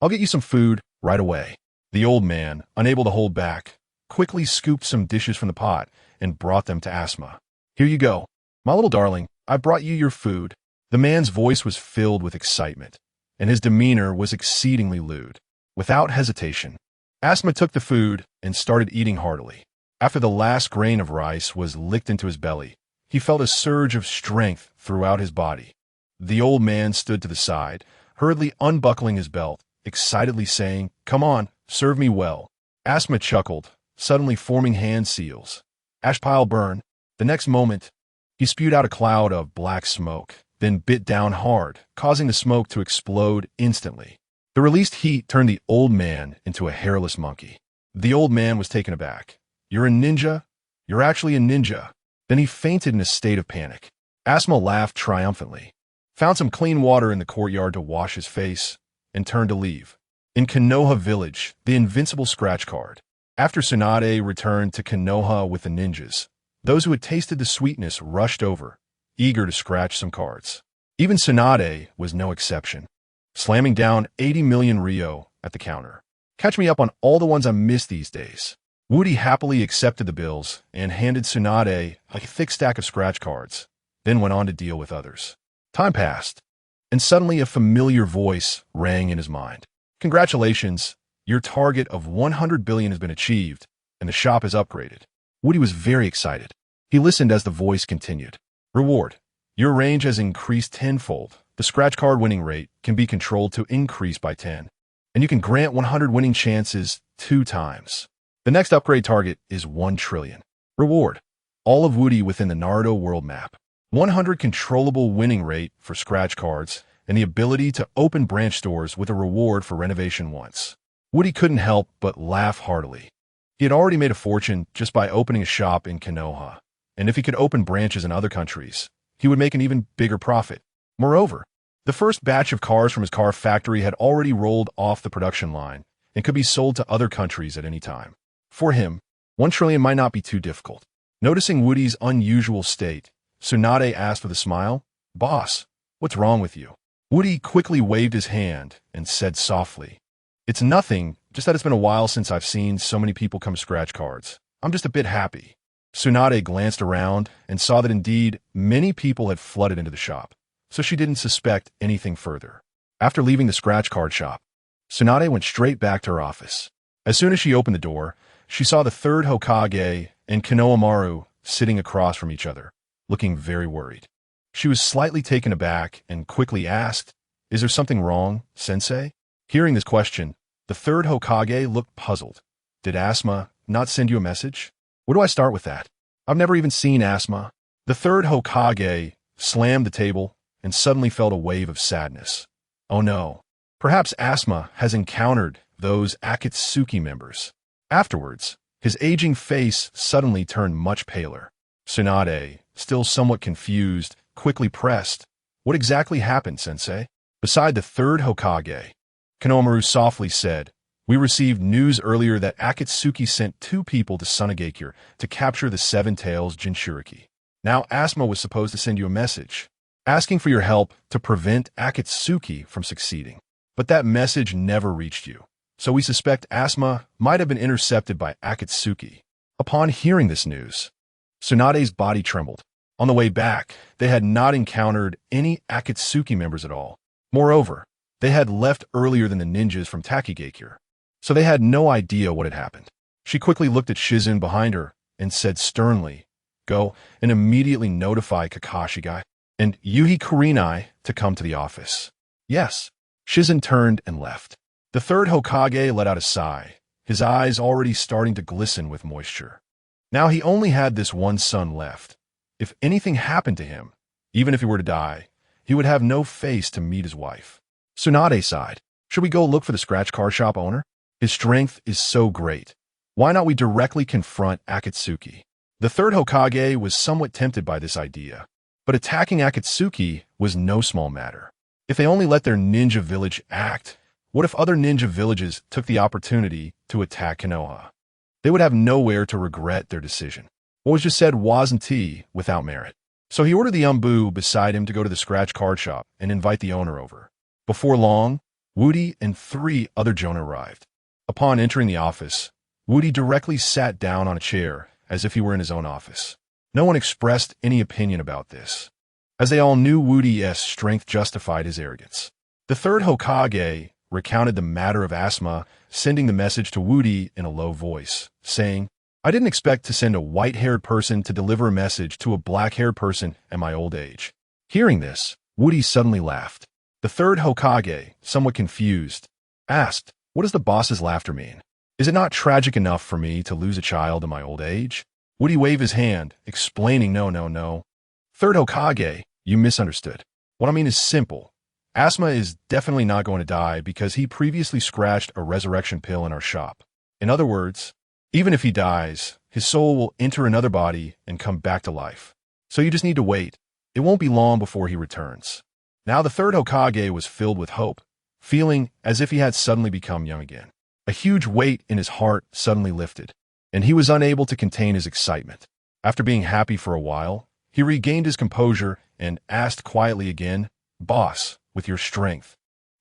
I'll get you some food right away." The old man, unable to hold back, quickly scooped some dishes from the pot and brought them to Asuma. "Here you go. My little darling, I brought you your food." The man's voice was filled with excitement, and his demeanor was exceedingly lewd. Without hesitation, Asuma took the food and started eating heartily. After the last grain of rice was licked into his belly, he felt a surge of strength throughout his body. The old man stood to the side, hurriedly unbuckling his belt, excitedly saying, "Come on, serve me well." Asuma chuckled, suddenly forming hand seals. Ash pile burn. The next moment, he spewed out a cloud of black smoke, then bit down hard, causing the smoke to explode instantly. The released heat turned the old man into a hairless monkey. The old man was taken aback. "You're a ninja? You're actually a ninja." Then he fainted in a state of panic. Asuma laughed triumphantly, found some clean water in the courtyard to wash his face, and turned to leave. In Konoha Village, the invincible scratch card. After Tsunade returned to Konoha with the ninjas, those who had tasted the sweetness rushed over, eager to scratch some cards. Even Tsunade was no exception, slamming down 80 million Ryo at the counter. "Catch me up on all the ones I miss these days." Woody happily accepted the bills and handed Tsunade a thick stack of scratch cards, then went on to deal with others. Time passed, and suddenly a familiar voice rang in his mind. "Congratulations, your target of 100 billion has been achieved, and the shop is upgraded." Woody was very excited. He listened as the voice continued. "Reward. Your range has increased tenfold. The scratch card winning rate can be controlled to increase by 10, and you can grant 100 winning chances 2 times. The next upgrade target is 1 trillion. Reward. All of Woody within the Naruto world map. 100 controllable winning rate for scratch cards, and the ability to open branch stores with a reward for renovation once." Woody couldn't help but laugh heartily. He had already made a fortune just by opening a shop in Konoha, and if he could open branches in other countries, he would make an even bigger profit. Moreover, the first batch of cars from his car factory had already rolled off the production line and could be sold to other countries at any time. For him, 1 trillion might not be too difficult. Noticing Woody's unusual state, Tsunade asked with a smile, "Boss, what's wrong with you?" Woody quickly waved his hand and said softly, "It's nothing, just that it's been a while since I've seen so many people come scratch cards. I'm just a bit happy." Tsunade glanced around and saw that indeed many people had flooded into the shop, so she didn't suspect anything further. After leaving the scratch card shop, Tsunade went straight back to her office. As soon as she opened the door, she saw the third Hokage and Konohamaru sitting across from each other, looking very worried. She was slightly taken aback and quickly asked, "Is there something wrong, Sensei?" Hearing this question, the third Hokage looked puzzled. Did Asuma not send you a message? Where do I start with that? I've never even seen Asuma. The third Hokage slammed the table and suddenly felt a wave of sadness. Oh no. Perhaps Asuma has encountered those Akatsuki members. Afterwards, his aging face suddenly turned much paler. Tsunade, still somewhat confused, quickly pressed. What exactly happened, sensei? Beside the third Hokage, Konohamaru softly said, "We received news earlier that Akatsuki sent 2 people to Sunagakure to capture the Seven Tails Jinchuriki. Now Asuma was supposed to send you a message, asking for your help to prevent Akatsuki from succeeding. But that message never reached you. So we suspect Asuma might have been intercepted by Akatsuki." Upon hearing this news, Tsunade's body trembled. On the way back, they had not encountered any Akatsuki members at all. Moreover, they had left earlier than the ninjas from Takigakure, so they had no idea what had happened. She quickly looked at Shizen behind her and said sternly, "Go and immediately notify Kakashi and Yuhi Kurenai to come to the office." Yes. Shizen turned and left. The third Hokage let out a sigh, his eyes already starting to glisten with moisture. Now he only had this one son left. If anything happened to him, even if he were to die, he would have no face to meet his wife. Tsunade sighed. Should we go look for the scratch car shop owner? His strength is so great. Why not we directly confront Akatsuki? The third Hokage was somewhat tempted by this idea, but attacking Akatsuki was no small matter. If they only let their ninja village act, what if other ninja villages took the opportunity to attack Konoha? They would have nowhere to regret their decision. What was just said wasn't without merit. So he ordered the Umbu beside him to go to the scratch card shop and invite the owner over. Before long, Woody and 3 other Jonin arrived. Upon entering the office, Woody directly sat down on a chair as if he were in his own office. No one expressed any opinion about this, as they all knew Woody's strength justified his arrogance. The third Hokage recounted the matter of Asuma sending the message to Woody in a low voice, saying, "I didn't expect to send a white-haired person to deliver a message to a black-haired person at my old age." Hearing this, Woody suddenly laughed. The third Hokage, somewhat confused, asked, "What does the boss's laughter mean? Is it not tragic enough for me to lose a child in my old age?" Woody waved his hand, explaining, No. Third Hokage, you misunderstood. What I mean is simple. Asuma is definitely not going to die because he previously scratched a resurrection pill in our shop. In other words, even if he dies, his soul will enter another body and come back to life. So you just need to wait. It won't be long before he returns. Now the third Hokage was filled with hope, feeling as if he had suddenly become young again. A huge weight in his heart suddenly lifted, and he was unable to contain his excitement. After being happy for a while, he regained his composure and asked quietly again, "Boss, with your strength,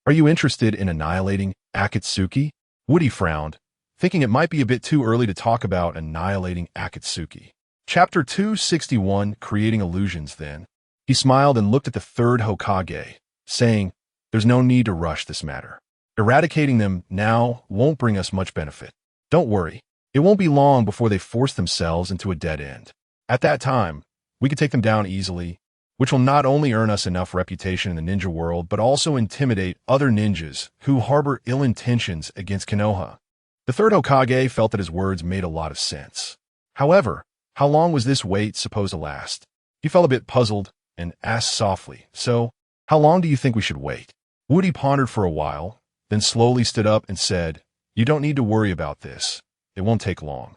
are you interested in annihilating Akatsuki?" Woody frowned, thinking it might be a bit too early to talk about annihilating Akatsuki. Chapter 261, Creating Illusions then. He smiled and looked at the third Hokage, saying, "There's no need to rush this matter. Eradicating them now won't bring us much benefit. Don't worry, it won't be long before they force themselves into a dead end. At that time, we could take them down easily, which will not only earn us enough reputation in the ninja world, but also intimidate other ninjas who harbor ill intentions against Konoha." The third Hokage felt that his words made a lot of sense. However, how long was this wait supposed to last? He felt a bit puzzled and asked softly, "So, how long do you think we should wait?" Woody pondered for a while, then slowly stood up and said, "You don't need to worry about this. It won't take long."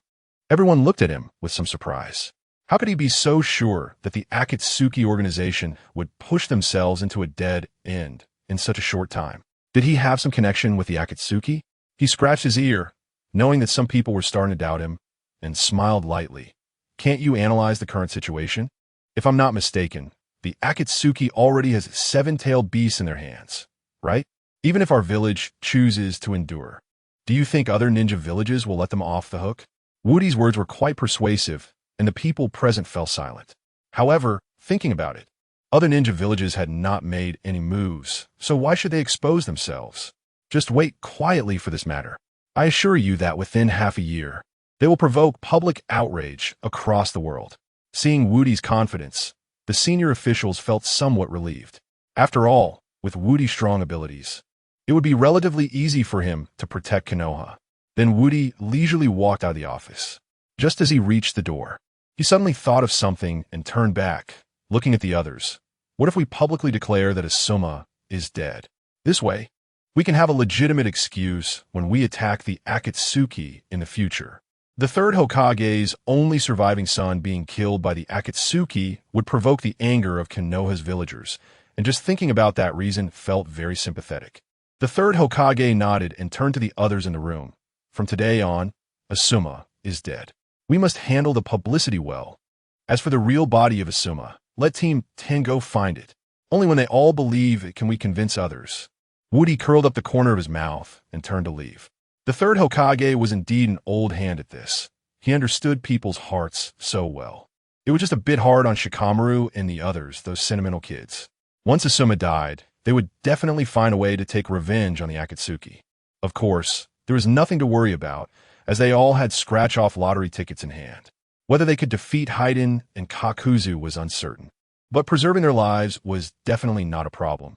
Everyone looked at him with some surprise. How could he be so sure that the Akatsuki organization would push themselves into a dead end in such a short time? Did he have some connection with the Akatsuki? He scratched his ear, knowing that some people were starting to doubt him, and smiled lightly. "Can't you analyze the current situation? If I'm not mistaken, the Akatsuki already has 7-tailed beasts in their hands, right? Even if our village chooses to endure, do you think other ninja villages will let them off the hook?" Woody's words were quite persuasive, and the people present fell silent. However, thinking about it, other ninja villages had not made any moves, so why should they expose themselves? Just wait quietly for this matter. I assure you that within half a year, they will provoke public outrage across the world. Seeing Woody's confidence, the senior officials felt somewhat relieved. After all, with Woody's strong abilities, it would be relatively easy for him to protect Konoha. Then Woody leisurely walked out of the office. Just as he reached the door, he suddenly thought of something and turned back, looking at the others. What if we publicly declare that Asuma is dead? This way, we can have a legitimate excuse when we attack the Akatsuki in the future. The third Hokage's only surviving son being killed by the Akatsuki would provoke the anger of Konoha's villagers, and just thinking about that reason felt very sympathetic. The third Hokage nodded and turned to the others in the room. From today on, Asuma is dead. We must handle the publicity well. As for the real body of Asuma, let Team 10 go find it. Only when they all believe it can we convince others. Woody curled up the corner of his mouth and turned to leave. The third Hokage was indeed an old hand at this. He understood people's hearts so well. It was just a bit hard on Shikamaru and the others, those sentimental kids. Once Asuma died, they would definitely find a way to take revenge on the Akatsuki. Of course, there was nothing to worry about, as they all had scratch-off lottery tickets in hand. Whether they could defeat Haiden and Kakuzu was uncertain, but preserving their lives was definitely not a problem.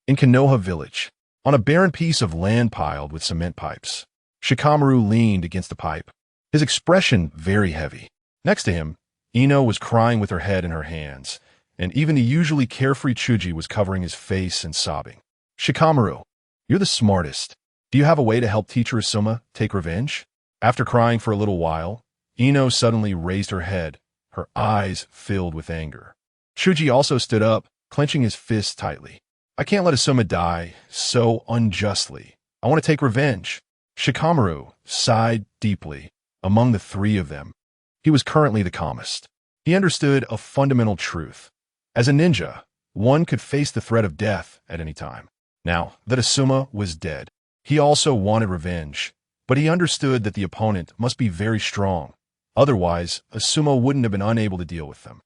In Konoha Village, on a barren piece of land piled with cement pipes, Shikamaru leaned against the pipe, his expression very heavy. Next to him, Ino was crying with her head in her hands, and even the usually carefree Chuji was covering his face and sobbing. Shikamaru, you're the smartest. Do you have a way to help Teacher Asuma take revenge? After crying for a little while, Ino suddenly raised her head, her eyes filled with anger. Chuji also stood up, clenching his fists tightly. I can't let Asuma die so unjustly. I want to take revenge. Shikamaru sighed deeply. Among the three of them, he was currently the calmest. He understood a fundamental truth. As a ninja, one could face the threat of death at any time. Now that Asuma was dead, he also wanted revenge, but he understood that the opponent must be very strong. Otherwise, Asuma wouldn't have been unable to deal with them.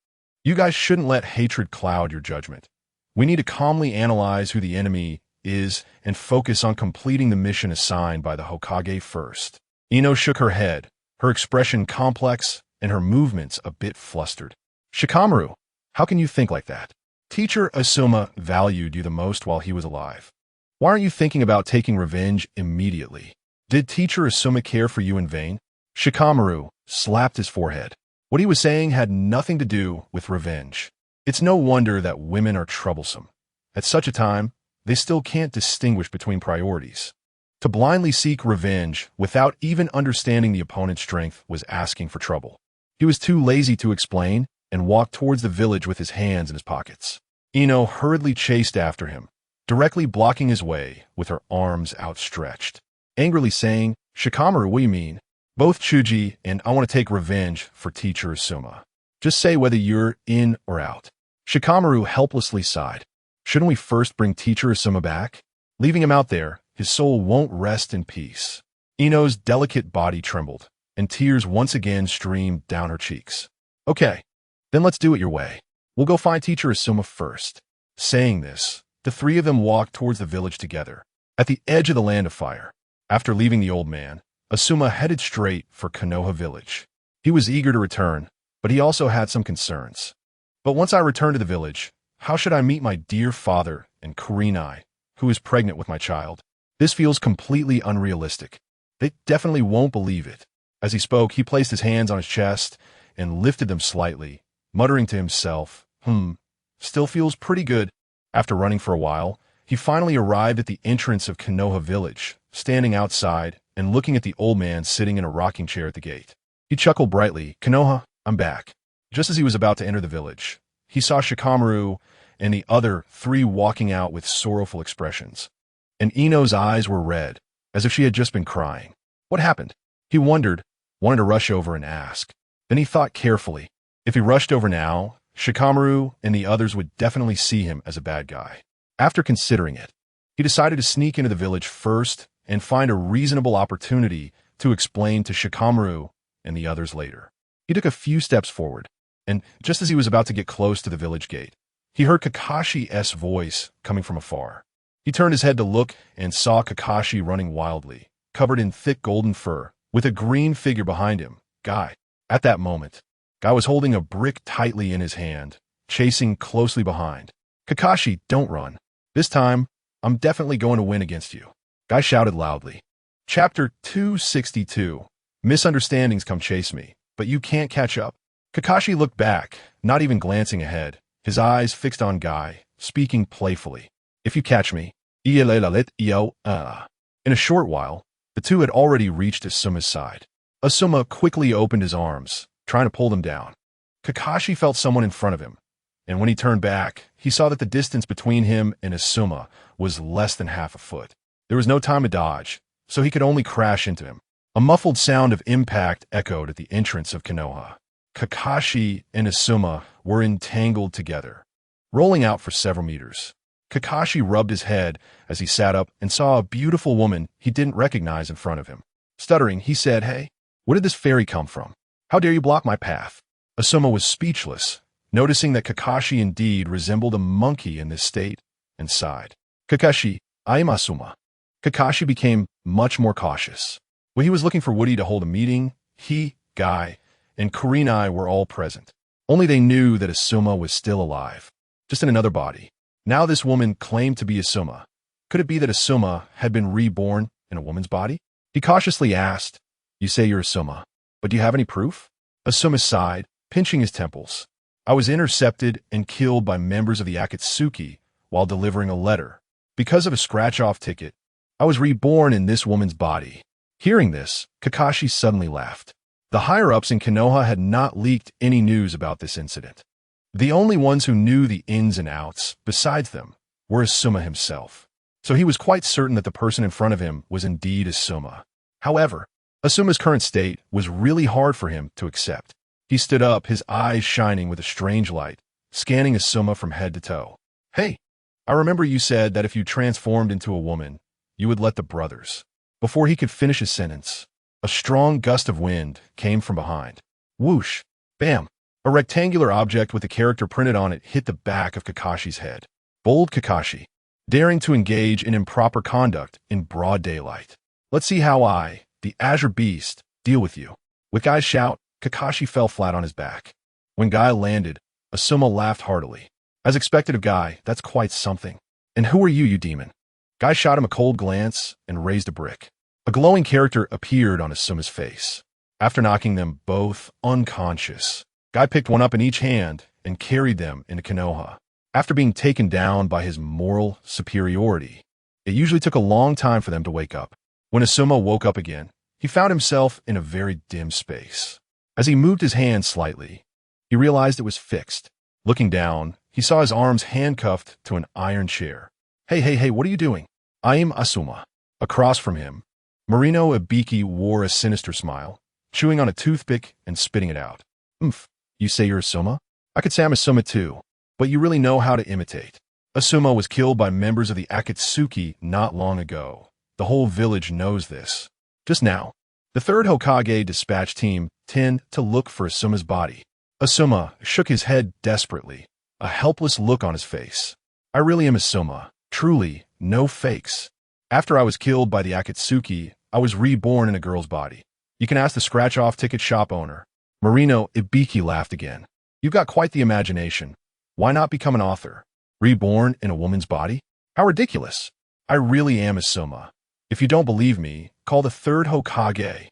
You guys shouldn't let hatred cloud your judgment. We need to calmly analyze who the enemy is and focus on completing the mission assigned by the Hokage first. Ino shook her head, her expression complex and her movements a bit flustered. Shikamaru, how can you think like that? Teacher Asuma valued you the most while he was alive. Why aren't you thinking about taking revenge immediately? Did Teacher Asuma care for you in vain? Shikamaru slapped his forehead. What he was saying had nothing to do with revenge. It's no wonder that women are troublesome. At such a time, they still can't distinguish between priorities. To blindly seek revenge without even understanding the opponent's strength was asking for trouble. He was too lazy to explain and walked towards the village with his hands in his pockets. Ino hurriedly chased after him, directly blocking his way with her arms outstretched, angrily saying, Shikamaru, what do you mean? Both Chuji and I want to take revenge for Teacher Asuma. Just say whether you're in or out. Shikamaru helplessly sighed. Shouldn't we first bring Teacher Asuma back? Leaving him out there, his soul won't rest in peace. Ino's delicate body trembled, and tears once again streamed down her cheeks. Okay, then let's do it your way. We'll go find Teacher Asuma first. Saying this, the three of them walked towards the village together, at the edge of the land of fire. After leaving the old man, Asuma headed straight for Konoha Village. He was eager to return, but he also had some concerns. But once I return to the village, how should I meet my dear father and Kurenai, who is pregnant with my child? This feels completely unrealistic. They definitely won't believe it. As he spoke, he placed his hands on his chest and lifted them slightly, muttering to himself, still feels pretty good. After running for a while, he finally arrived at the entrance of Konoha Village, standing outside and looking at the old man sitting in a rocking chair at the gate. He chuckled brightly, Konoha, I'm back. Just as he was about to enter the village, he saw Shikamaru and the other three walking out with sorrowful expressions. And Ino's eyes were red, as if she had just been crying. What happened? He wondered, wanted to rush over and ask. Then he thought carefully. If he rushed over now, Shikamaru and the others would definitely see him as a bad guy. After considering it, he decided to sneak into the village first and find a reasonable opportunity to explain to Shikamaru and the others later. He took a few steps forward, and just as he was about to get close to the village gate, he heard Kakashi's voice coming from afar. He turned his head to look and saw Kakashi running wildly, covered in thick golden fur, with a green figure behind him, Guy. At that moment, Guy was holding a brick tightly in his hand, chasing closely behind. Kakashi, don't run. This time, I'm definitely going to win against you. Guy shouted loudly. Chapter 262. Misunderstandings come chase me, but you can't catch up. Kakashi looked back, not even glancing ahead, his eyes fixed on Guy, speaking playfully. If you catch me, in a short while, the two had already reached Asuma's side. Asuma quickly opened his arms, trying to pull them down. Kakashi felt someone in front of him, and when he turned back, he saw that the distance between him and Asuma was less than half a foot. There was no time to dodge, so he could only crash into him. A muffled sound of impact echoed at the entrance of Konoha. Kakashi and Asuma were entangled together, rolling out for several meters. Kakashi rubbed his head as he sat up and saw a beautiful woman he didn't recognize in front of him. Stuttering, he said, "Hey, where did this fairy come from? How dare you block my path?" Asuma was speechless, noticing that Kakashi indeed resembled a monkey in this state, and sighed. "Kakashi, I am Asuma." Kakashi became much more cautious. When he was looking for Woody to hold a meeting, he, Guy, and Kurenai were all present. Only they knew that Asuma was still alive, just in another body. Now this woman claimed to be Asuma. Could it be that Asuma had been reborn in a woman's body? He cautiously asked, "You say you're Asuma, but do you have any proof?" Asuma sighed, pinching his temples. "I was intercepted and killed by members of the Akatsuki while delivering a letter. Because of a scratch-off ticket, I was reborn in this woman's body." Hearing this, Kakashi suddenly laughed. The higher-ups in Konoha had not leaked any news about this incident. The only ones who knew the ins and outs, besides them, were Asuma himself. So he was quite certain that the person in front of him was indeed Asuma. However, Asuma's current state was really hard for him to accept. He stood up, his eyes shining with a strange light, scanning Asuma from head to toe. "Hey, I remember you said that if you transformed into a woman, you would let the brothers." Before he could finish his sentence, a strong gust of wind came from behind. Whoosh! Bam! A rectangular object with a character printed on it hit the back of Kakashi's head. Bold Kakashi, daring to engage in improper conduct in broad daylight. "Let's see how I, the Azure Beast, deal with you." With Guy's shout, Kakashi fell flat on his back. When Guy landed, Asuma laughed heartily. As expected of Guy, that's quite something. "And who are you, you demon?" Guy shot him a cold glance and raised a brick. A glowing character appeared on Asuma's face. After knocking them both unconscious, Guy picked one up in each hand and carried them into Konoha. After being taken down by his moral superiority, it usually took a long time for them to wake up. When Asuma woke up again, he found himself in a very dim space. As he moved his hand slightly, he realized it was fixed. Looking down, he saw his arms handcuffed to an iron chair. Hey, what are you doing?" "I am Asuma." Across from him, Marino Ibiki wore a sinister smile, chewing on a toothpick and spitting it out. You say you're Asuma? I could say I'm Asuma too, but you really know how to imitate." Asuma was killed by members of the Akatsuki not long ago. The whole village knows this. Just now, the third Hokage dispatched Team 10 to look for Asuma's body. Asuma shook his head desperately, a helpless look on his face. "I really am Asuma. Truly, no fakes. After I was killed by the Akatsuki, I was reborn in a girl's body. You can ask the scratch-off ticket shop owner." Marino Ibiki laughed again. "You've got quite the imagination. Why not become an author? Reborn in a woman's body? How ridiculous. I really am Asuma. If you don't believe me, call the third Hokage.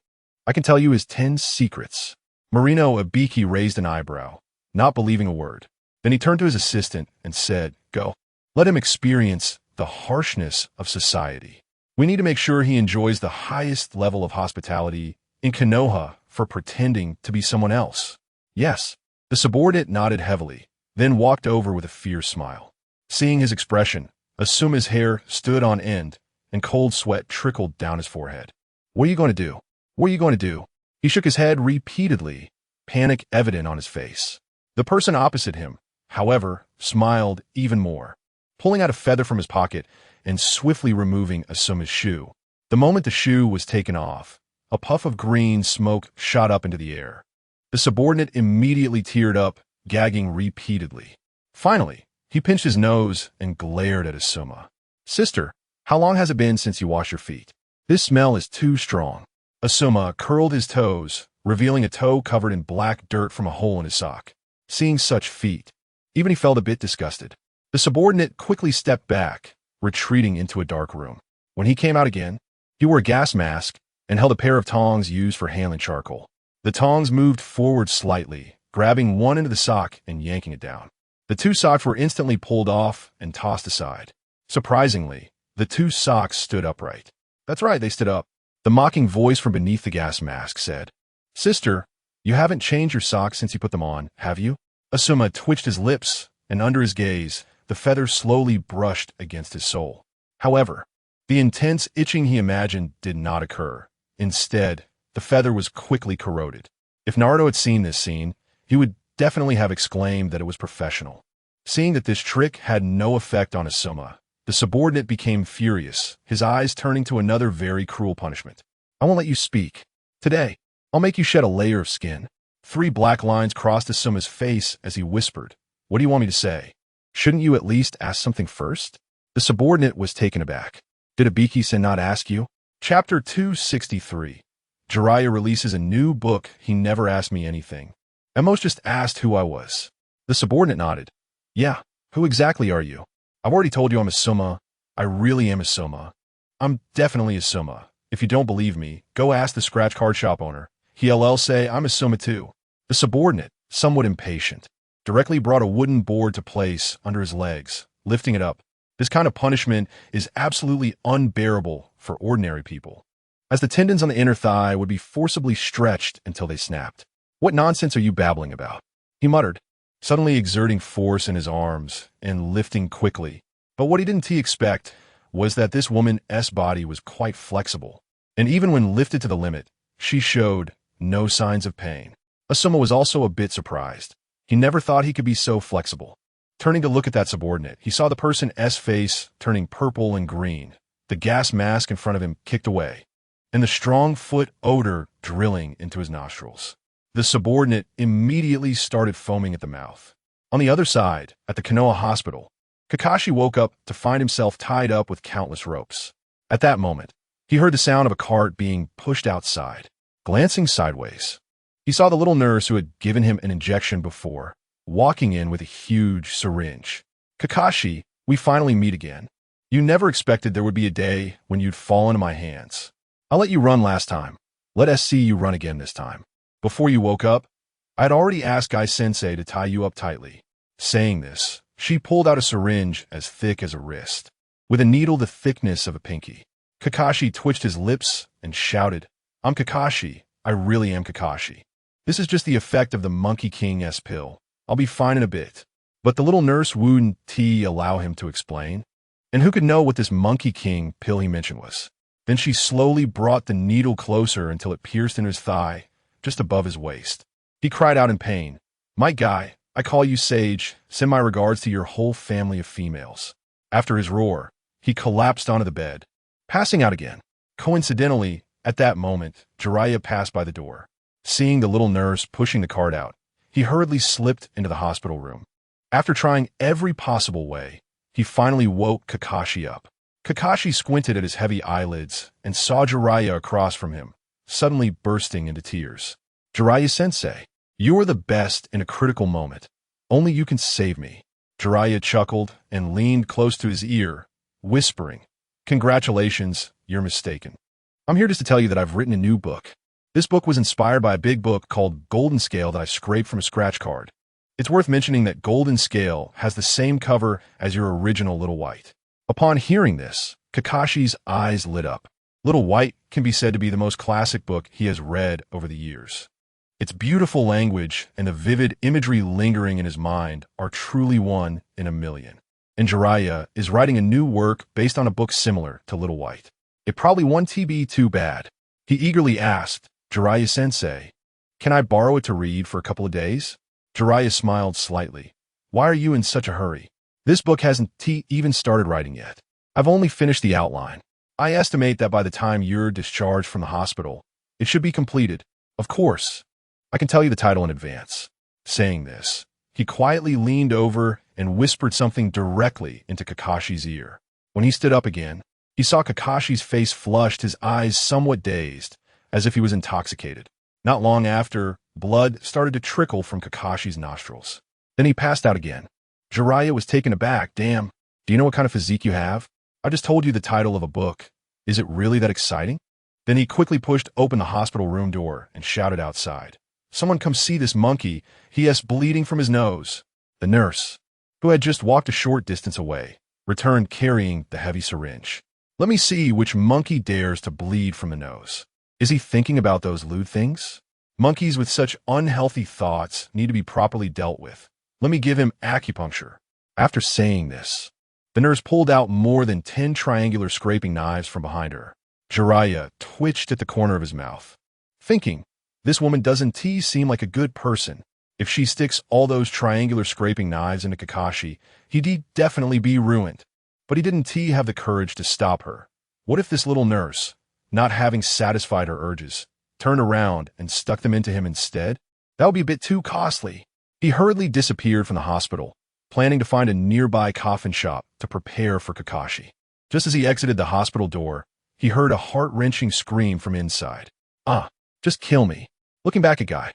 I can tell you his 10 secrets." Marino Ibiki raised an eyebrow, not believing a word. Then he turned to his assistant and said, "Go. Let him experience the harshness of society. We need to make sure he enjoys the highest level of hospitality in Konoha for pretending to be someone else." "Yes." The subordinate nodded heavily, then walked over with a fierce smile. Seeing his expression, Asuma's hair stood on end and cold sweat trickled down his forehead. "What are you going to do? What are you going to do?" He shook his head repeatedly, panic evident on his face. The person opposite him, however, smiled even more, pulling out a feather from his pocket and swiftly removing Asuma's shoe. The moment the shoe was taken off, a puff of green smoke shot up into the air. The subordinate immediately teared up, gagging repeatedly. Finally, he pinched his nose and glared at Asuma. "Sister, how long has it been since you washed your feet? This smell is too strong." Asuma curled his toes, revealing a toe covered in black dirt from a hole in his sock. Seeing such feet, even he felt a bit disgusted. The subordinate quickly stepped back, retreating into a dark room. When he came out again, He wore a gas mask and held a pair of tongs used for handling charcoal. The tongs moved forward slightly, grabbing one end of the sock and yanking it down. The two socks were instantly pulled off and tossed aside. Surprisingly, the two socks stood upright. That's right, they stood up. The mocking voice from beneath the gas mask said, "Sister, you haven't changed your socks since you put them on, have you?" Asuma twitched his lips, and under his gaze, the feather slowly brushed against his soul. However, the intense itching he imagined did not occur. Instead, the feather was quickly corroded. If Naruto had seen this scene, he would definitely have exclaimed that it was professional. Seeing that this trick had no effect on Asuma, the subordinate became furious, his eyes turning to another very cruel punishment. "I won't let you speak. Today, I'll make you shed a layer of skin." 3 black lines crossed Asuma's face as he whispered, "What do you want me to say? Shouldn't you at least ask something first?" The subordinate was taken aback. "Did Abiki-san not ask you?" Chapter 263. Jiraiya releases a new book. He never asked me anything. Emos just asked who I was. The subordinate nodded. "Yeah, who exactly are you?" "I've already told you I'm Asuma. I really am Asuma. I'm definitely Asuma. If you don't believe me, go ask the scratch card shop owner. He'll say I'm Asuma too." The subordinate, somewhat impatient, directly brought a wooden board to place under his legs, lifting it up. This kind of punishment is absolutely unbearable for ordinary people, as the tendons on the inner thigh would be forcibly stretched until they snapped. "What nonsense are you babbling about?" he muttered, suddenly exerting force in his arms and lifting quickly. But what he didn't expect was that this woman's body was quite flexible, and even when lifted to the limit, she showed no signs of pain. Asuma was also a bit surprised. He never thought he could be so flexible. Turning to look at that subordinate, he saw the person's face turning purple and green, the gas mask in front of him kicked away, and the strong foot odor drilling into his nostrils. The subordinate immediately started foaming at the mouth. On the other side, at the Konoha hospital, Kakashi woke up to find himself tied up with countless ropes. At that moment, he heard the sound of a cart being pushed outside. Glancing sideways, he saw the little nurse who had given him an injection before, walking in with a huge syringe. "Kakashi, we finally meet again. You never expected there would be a day when you'd fall into my hands. I let you run last time. Let us see you run again this time. Before you woke up, I'd already asked Guy-sensei to tie you up tightly." Saying this, she pulled out a syringe as thick as a wrist, with a needle the thickness of a pinky. Kakashi twitched his lips and shouted, "I'm Kakashi. I really am Kakashi. This is just the effect of the Monkey King's pill. I'll be fine in a bit." But the little nurse wouldn't allow him to explain. And who could know what this Monkey King pill he mentioned was? Then she slowly brought the needle closer until it pierced in his thigh, just above his waist. He cried out in pain, "My guy, I call you Sage. Send my regards to your whole family of females." After his roar, he collapsed onto the bed, passing out again. Coincidentally, at that moment, Jiraiya passed by the door. Seeing the little nurse pushing the cart out, he hurriedly slipped into the hospital room. After trying every possible way, he finally woke Kakashi up. Kakashi squinted at his heavy eyelids and saw Jiraiya across from him, suddenly bursting into tears. "Jiraiya-sensei, you are the best in a critical moment. Only you can save me." Jiraiya chuckled and leaned close to his ear, whispering, "Congratulations, you're mistaken. I'm here just to tell you that I've written a new book. This book was inspired by a big book called Golden Scale that I scraped from a scratch card. It's worth mentioning that Golden Scale has the same cover as your original Little White." Upon hearing this, Kakashi's eyes lit up. Little White can be said to be the most classic book he has read over the years. Its beautiful language and the vivid imagery lingering in his mind are truly one in a million. And Jiraiya is writing a new work based on a book similar to Little White. It probably won't be too bad. He eagerly asked, "Jiraiya-sensei, can I borrow it to read for a couple of days?" Jiraiya smiled slightly. "Why are you in such a hurry? This book hasn't even started writing yet. I've only finished the outline. I estimate that by the time you're discharged from the hospital, it should be completed. Of course, I can tell you the title in advance." Saying this, he quietly leaned over and whispered something directly into Kakashi's ear. When he stood up again, he saw Kakashi's face flushed, his eyes somewhat dazed, as if he was intoxicated. Not long after, blood started to trickle from Kakashi's nostrils. Then he passed out again. Jiraiya was taken aback. "Damn, do you know what kind of physique you have? I just told you the title of a book. Is it really that exciting? Then he quickly pushed open the hospital room door and shouted outside. Someone come see this monkey. He is bleeding from his nose. The nurse, who had just walked a short distance away, returned carrying the heavy syringe. Let me see which monkey dares to bleed from the nose. Is he thinking about those lewd things? Monkeys with such unhealthy thoughts need to be properly dealt with. Let me give him acupuncture. After saying this, the nurse pulled out more than 10 triangular scraping knives from behind her. Jiraiya twitched at the corner of his mouth, thinking, this woman doesn't seem like a good person. If she sticks all those triangular scraping knives into Kakashi, he'd definitely be ruined. But he didn't have the courage to stop her. What if this little nurse, not having satisfied her urges, turned around and stuck them into him instead? That would be a bit too costly. He hurriedly disappeared from the hospital, planning to find a nearby coffin shop to prepare for Kakashi. Just as he exited the hospital door, he heard a heart-wrenching scream from inside. Just kill me. Looking back at Guy.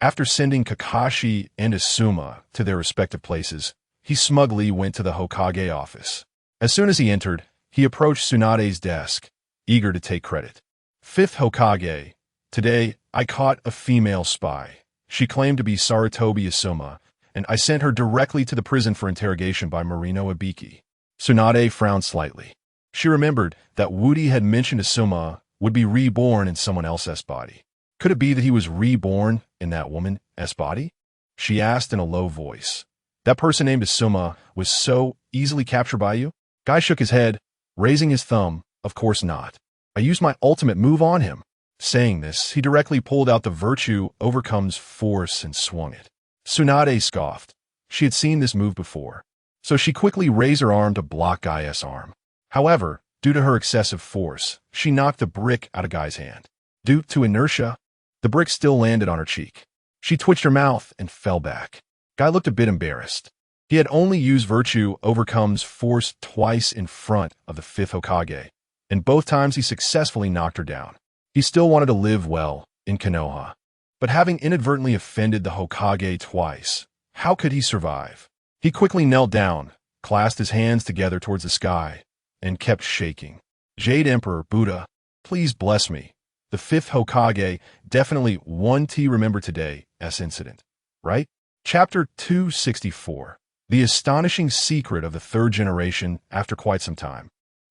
After sending Kakashi and Asuma to their respective places, he smugly went to the Hokage office. As soon as he entered, he approached Tsunade's desk, eager to take credit. Fifth Hokage, today I caught a female spy. She claimed to be Sarutobi Asuma, and I sent her directly to the prison for interrogation by Marino Ibiki. Tsunade frowned slightly. She remembered that Woody had mentioned Asuma would be reborn in someone else's body. Could it be that he was reborn in that woman's body? She asked in a low voice. That person named Asuma was so easily captured by you? Guy shook his head, raising his thumb. Of course not. I used my ultimate move on him. Saying this, he directly pulled out the virtue overcomes force and swung it. Tsunade scoffed. She had seen this move before, so she quickly raised her arm to block Guy's arm. However, due to her excessive force, she knocked the brick out of Guy's hand. Due to inertia, the brick still landed on her cheek. She twitched her mouth and fell back. Guy looked a bit embarrassed. He had only used virtue overcomes force twice in front of the fifth Hokage, and both times he successfully knocked her down. He still wanted to live well in Konoha, but having inadvertently offended the Hokage twice, how could he survive? He quickly knelt down, clasped his hands together towards the sky, and kept shaking. Jade Emperor Buddha, please bless me. The fifth Hokage definitely remember today's incident, right? Chapter 264. The astonishing secret of the third generation after quite some time.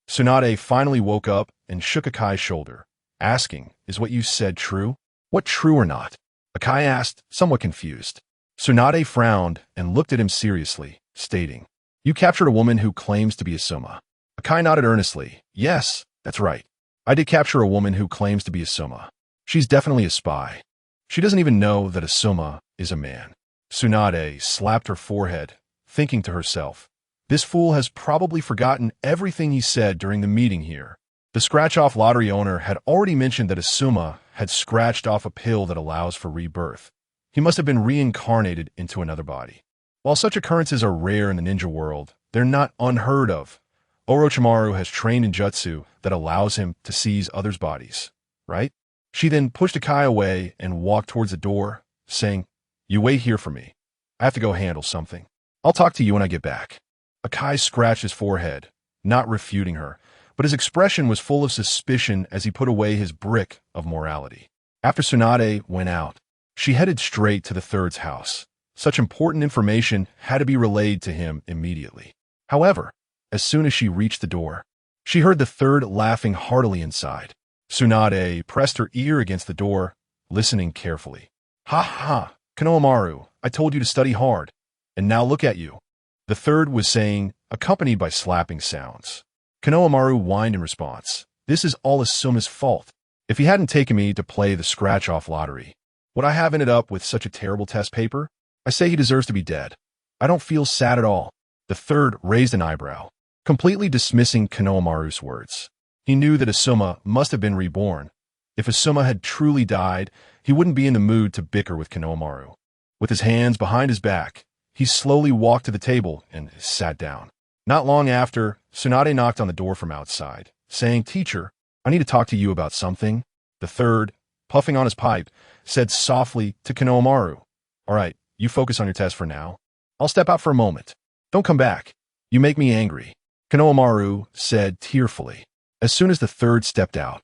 Tsunade finally woke up and shook Akai's shoulder, asking, is what you said true? What true or not? Akai asked, somewhat confused. Tsunade frowned and looked at him seriously, stating, you captured a woman who claims to be Asuma. Akai nodded earnestly. Yes, that's right. I did capture a woman who claims to be Asuma. She's definitely a spy. She doesn't even know that Asuma is a man. Tsunade slapped her forehead, thinking to herself, this fool has probably forgotten everything he said during the meeting here. The scratch-off lottery owner had already mentioned that Asuma had scratched off a pill that allows for rebirth. He must have been reincarnated into another body. While such occurrences are rare in the ninja world, they're not unheard of. Orochimaru has trained in jutsu that allows him to seize others' bodies, right? She then pushed Akai away and walked towards the door, saying, you wait here for me. I have to go handle something. I'll talk to you when I get back. Akai scratched his forehead, not refuting her, but his expression was full of suspicion as he put away his brick of morality. After Tsunade went out, she headed straight to the third's house. Such important information had to be relayed to him immediately. However, as soon as she reached the door, she heard the third laughing heartily inside. Tsunade pressed her ear against the door, listening carefully. Ha ha, Konohamaru, I told you to study hard, and now look at you. The third was saying, accompanied by slapping sounds. Konohamaru whined in response. This is all Asuma's fault. If he hadn't taken me to play the scratch-off lottery, would I have ended up with such a terrible test paper? I say he deserves to be dead. I don't feel sad at all. The third raised an eyebrow, completely dismissing Konohamaru's words. He knew that Asuma must have been reborn. If Asuma had truly died, he wouldn't be in the mood to bicker with Konohamaru. With his hands behind his back, he slowly walked to the table and sat down. Not long after, Tsunade knocked on the door from outside, saying, Teacher, I need to talk to you about something. The third, puffing on his pipe, said softly to Konohamaru, All right, you focus on your test for now. I'll step out for a moment. Don't come back. You make me angry. Konohamaru said tearfully. As soon as the third stepped out,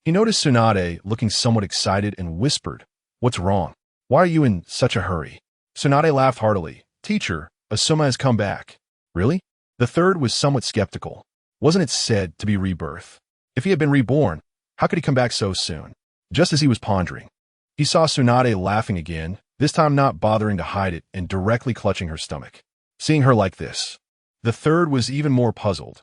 he noticed Tsunade looking somewhat excited and whispered, "What's wrong? Why are you in such a hurry?" Tsunade laughed heartily. "Teacher, Asuma has come back." "Really?" The third was somewhat skeptical. Wasn't it said to be rebirth? If he had been reborn, how could he come back so soon? Just as he was pondering, he saw Tsunade laughing again, this time not bothering to hide it and directly clutching her stomach. Seeing her like this, the third was even more puzzled.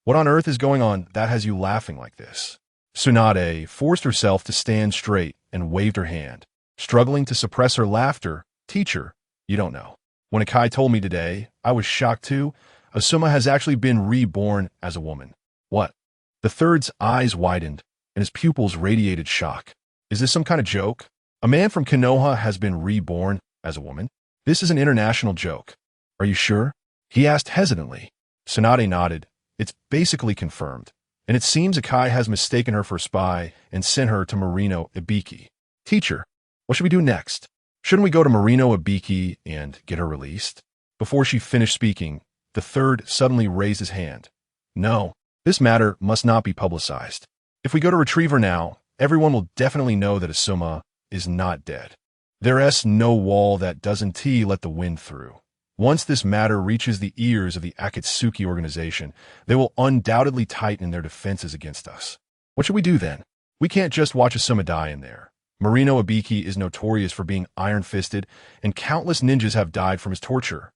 What on earth is going on that has you laughing like this? Tsunade forced herself to stand straight and waved her hand, struggling to suppress her laughter. "Teacher, you don't know. When Akai told me today, I was shocked too. Asuma has actually been reborn as a woman." "What?" The third's eyes widened, and his pupils radiated shock. "Is this some kind of joke? A man from Konoha has been reborn as a woman? This is an international joke." "Are you sure?" he asked hesitantly. Tsunade nodded. "It's basically confirmed, and it seems Akai has mistaken her for a spy and sent her to Marino Ibiki." "Teacher, what should we do next? Shouldn't we go to Marino Ibiki and get her released?" Before she finished speaking, the third suddenly raised his hand. "No, this matter must not be publicized. If we go to retrieve her now, everyone will definitely know that Asuma is not dead. There's no wall that doesn't let the wind through. Once this matter reaches the ears of the Akatsuki organization, they will undoubtedly tighten their defenses against us. What should we do then? We can't just watch Asuma die in there. Marino Ibiki is notorious for being iron-fisted, and countless ninjas have died from his torture."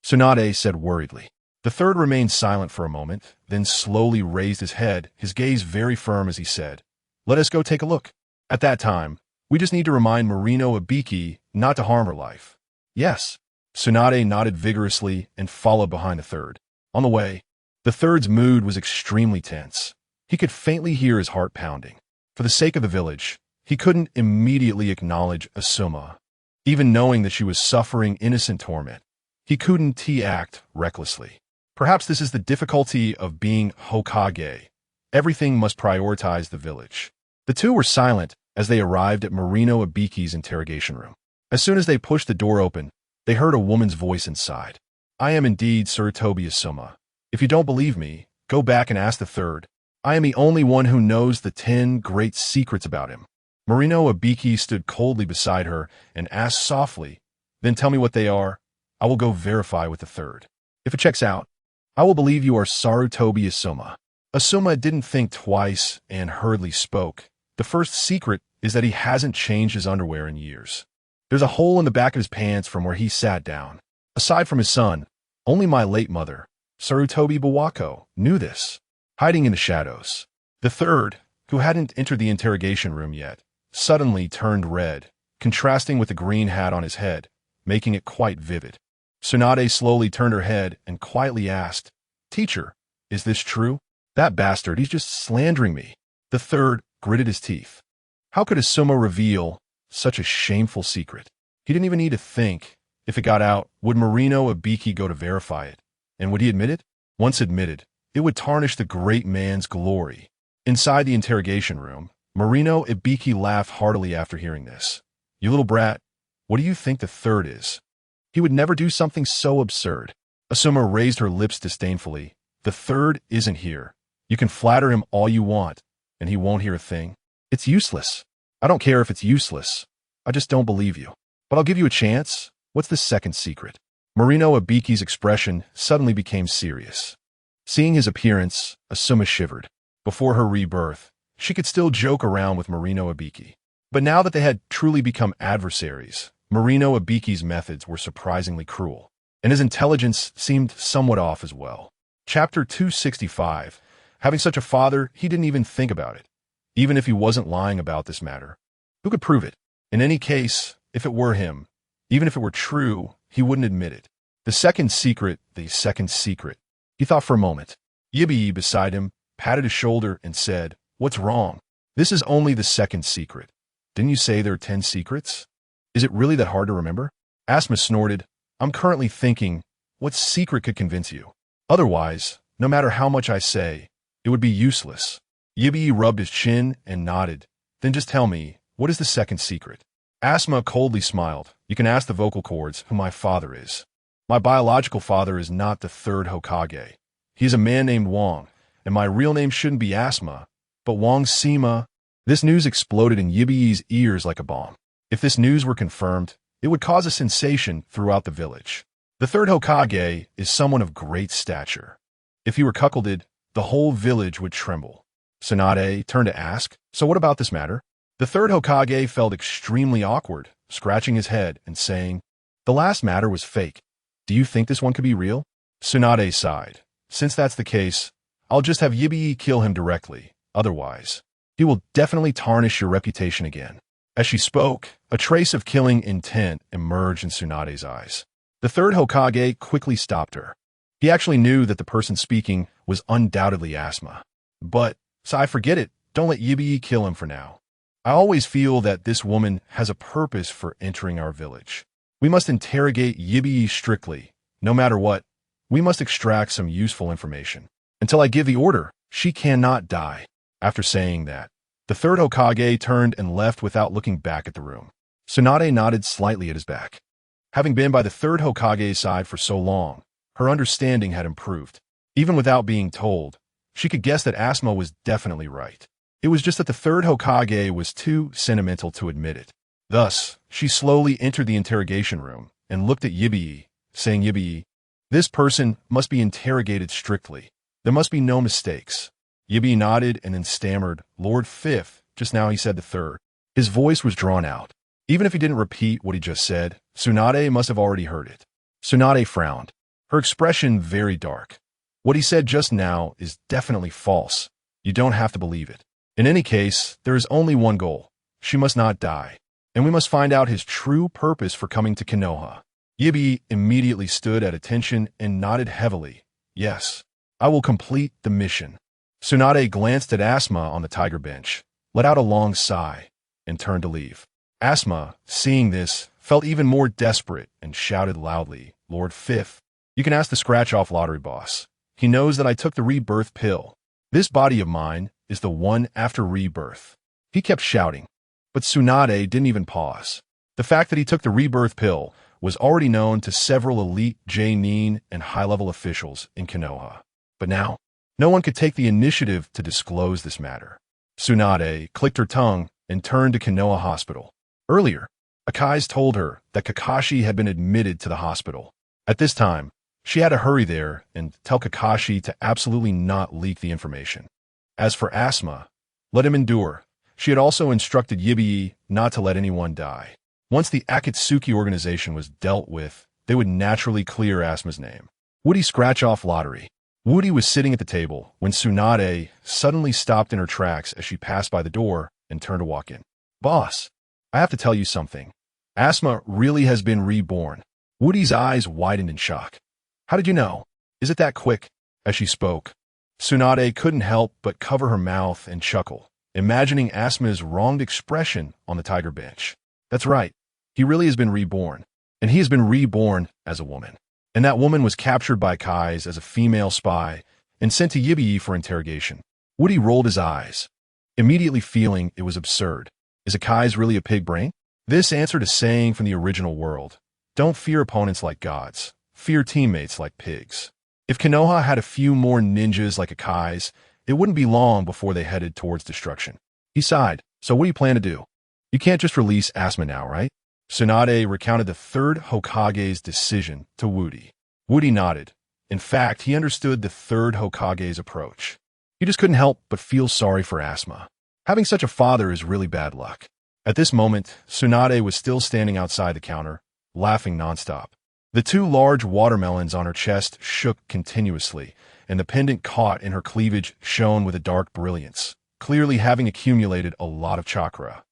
Tsunade said worriedly. The third remained silent for a moment, then slowly raised his head, his gaze very firm as he said, "Let us go take a look. At that time, we just need to remind Marino Ibiki not to harm her life." "Yes." Tsunade nodded vigorously and followed behind the third. On the way, the third's mood was extremely tense. He could faintly hear his heart pounding. For the sake of the village, he couldn't immediately acknowledge Asuma. Even knowing that she was suffering innocent torment, he couldn't act recklessly. Perhaps this is the difficulty of being Hokage. Everything must prioritize the village. The two were silent as they arrived at Marino Ibiki's interrogation room. As soon as they pushed the door open, they heard a woman's voice inside. "I am indeed Sarutobi Asuma. If you don't believe me, go back and ask the third. I am the only one who knows the 10 great secrets about him." Marino Ibiki stood coldly beside her and asked softly, "Then tell me what they are. I will go verify with the third. If it checks out, I will believe you are Sarutobi Asuma." Asuma didn't think twice and hurriedly spoke. "The first secret is that he hasn't changed his underwear in years. There's a hole in the back of his pants from where he sat down. Aside from his son, only my late mother, Sarutobi Bawako, knew this, hiding in the shadows." The third, who hadn't entered the interrogation room yet, suddenly turned red, contrasting with the green hat on his head, making it quite vivid. Tsunade slowly turned her head and quietly asked, "Teacher, is this true?" "That bastard, he's just slandering me." The third gritted his teeth. How could Asuma reveal such a shameful secret? He didn't even need to think. If it got out, would Marino Ibiki go to verify it? And would he admit it? Once admitted, it would tarnish the great man's glory. Inside the interrogation room, Marino Ibiki laughed heartily after hearing this. "You little brat, what do you think the third is? He would never do something so absurd." Asuma raised her lips disdainfully. "The third isn't here. You can flatter him all you want, and he won't hear a thing. It's useless. I don't care if it's useless. I just don't believe you. But I'll give you a chance. What's the second secret?" Marino Ibiki's expression suddenly became serious. Seeing his appearance, Asuma shivered. Before her rebirth, she could still joke around with Marino Ibiki. But now that they had truly become adversaries, Marino Ibiki's methods were surprisingly cruel, and his intelligence seemed somewhat off as well. Chapter 265. Having such a father, he didn't even think about it. Even if he wasn't lying about this matter, who could prove it? In any case, if it were him, even if it were true, he wouldn't admit it. The second secret. He thought for a moment. Yibi beside him patted his shoulder and said, "What's wrong? This is only the second secret. Didn't you say there are 10 secrets? Is it really that hard to remember?" Asma snorted. "I'm currently thinking, what secret could convince you? Otherwise, no matter how much I say, it would be useless." Yibi rubbed his chin and nodded. "Then just tell me, what is the second secret?" Asma coldly smiled. "You can ask the vocal cords who my father is. My biological father is not the third Hokage. He is a man named Wong, and my real name shouldn't be Asma, but Wang Sima. This news exploded in Yibi's ears like a bomb. If this news were confirmed, it would cause a sensation throughout the village. The third Hokage is someone of great stature. If he were cuckolded, the whole village would tremble. Tsunade turned to ask, "So what about this matter?" The third Hokage felt extremely awkward, scratching his head and saying, "The last matter was fake. Do you think this one could be real?" Tsunade sighed. "Since that's the case, I'll just have Yibi kill him directly. Otherwise, he will definitely tarnish your reputation again." As she spoke, a trace of killing intent emerged in Tsunade's eyes. The third Hokage quickly stopped her. He actually knew that the person speaking was undoubtedly Asma. "But, Sai, forget it. Don't let Yibi kill him for now. I always feel that this woman has a purpose for entering our village. We must interrogate Yibi strictly. No matter what, we must extract some useful information. Until I give the order, she cannot die." After saying that, the third Hokage turned and left without looking back at the room. Tsunade nodded slightly at his back. Having been by the third Hokage's side for so long, her understanding had improved. Even without being told, she could guess that Asma was definitely right. It was just that the third Hokage was too sentimental to admit it. Thus, she slowly entered the interrogation room and looked at Yibi, saying, "Yibi, this person must be interrogated strictly. There must be no mistakes." Yibi nodded and then stammered, "Lord Fifth." Just now he said the third. His voice was drawn out. Even if he didn't repeat what he just said, Tsunade must have already heard it. Tsunade frowned, her expression very dark. What he said just now is definitely false. You don't have to believe it. In any case, there is only one goal. She must not die. And we must find out his true purpose for coming to Konoha. Yibi immediately stood at attention and nodded heavily. "Yes, I will complete the mission." Tsunade glanced at Asma on the tiger bench, let out a long sigh, and turned to leave. Asma, seeing this, felt even more desperate and shouted loudly, "Lord Fifth, you can ask the scratch-off lottery boss. He knows that I took the rebirth pill. This body of mine is the one after rebirth." He kept shouting, but Tsunade didn't even pause. The fact that he took the rebirth pill was already known to several elite J-Nin and high-level officials in Konoha. But now, no one could take the initiative to disclose this matter. Tsunade clicked her tongue and turned to Konoha Hospital. Earlier, Akai's told her that Kakashi had been admitted to the hospital. At this time, she had to hurry there and tell Kakashi to absolutely not leak the information. As for Asma, let him endure. She had also instructed Yibi not to let anyone die. Once the Akatsuki organization was dealt with, they would naturally clear Asma's name. Woody scratch-off lottery. Woody was sitting at the table when Tsunade suddenly stopped in her tracks as she passed by the door and turned to walk in. "Boss, I have to tell you something. Asma really has been reborn." Woody's eyes widened in shock. "How did you know? Is it that quick?" As she spoke, Tsunade couldn't help but cover her mouth and chuckle, imagining Asma's wronged expression on the tiger bench. That's right. He really has been reborn, and he has been reborn as a woman. And that woman was captured by Kai's as a female spy and sent to Yibi for interrogation. Woody rolled his eyes, immediately feeling it was absurd. Is Kai's really a pig brain? This answered a saying from the original world. Don't fear opponents like gods. Fear teammates like pigs. If Konoha had a few more ninjas like Kai's, it wouldn't be long before they headed towards destruction. He sighed. "So what do you plan to do? You can't just release Asma now, right?" Tsunade recounted the third Hokage's decision to Woody. Woody nodded. In fact, he understood the third Hokage's approach. He just couldn't help but feel sorry for Asma. Having such a father is really bad luck. At this moment, Tsunade was still standing outside the counter, laughing nonstop. The two large watermelons on her chest shook continuously, and the pendant caught in her cleavage shone with a dark brilliance, clearly having accumulated a lot of chakra.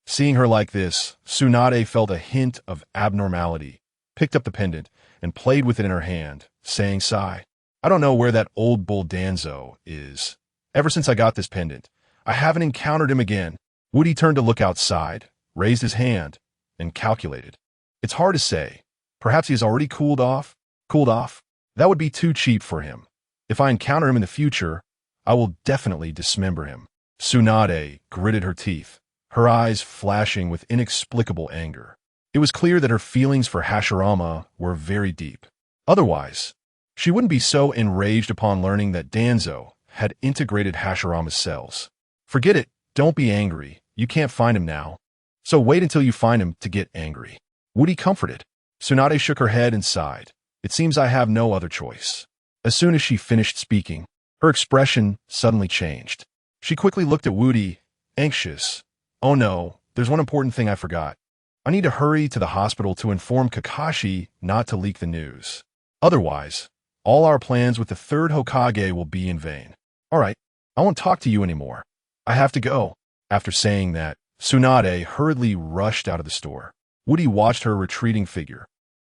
Seeing her like this, Tsunade felt a hint of abnormality, picked up the pendant, and played with it in her hand, saying, "Sigh, I don't know where that old bull Danzo is. Ever since I got this pendant, I haven't encountered him again." Woody turned to look outside, raised his hand, and calculated. It's hard to say. Perhaps he has already cooled off? Cooled off? That would be too cheap for him. If I encounter him in the future, I will definitely dismember him. Tsunade gritted her teeth, her eyes flashing with inexplicable anger. It was clear that her feelings for Hashirama were very deep. Otherwise, she wouldn't be so enraged upon learning that Danzo had integrated Hashirama's cells. Forget it, don't be angry, you can't find him now. So wait until you find him to get angry. Woody comforted. Tsunade shook her head and sighed. It seems I have no other choice. As soon as she finished speaking, her expression suddenly changed. She quickly looked at Woody, anxious. Oh no, there's one important thing I forgot. I need to hurry to the hospital to inform Kakashi not to leak the news. Otherwise, all our plans with the third Hokage will be in vain. All right, I won't talk to you anymore. I have to go. After saying that, Tsunade hurriedly rushed out of the store. Woody watched her retreating figure,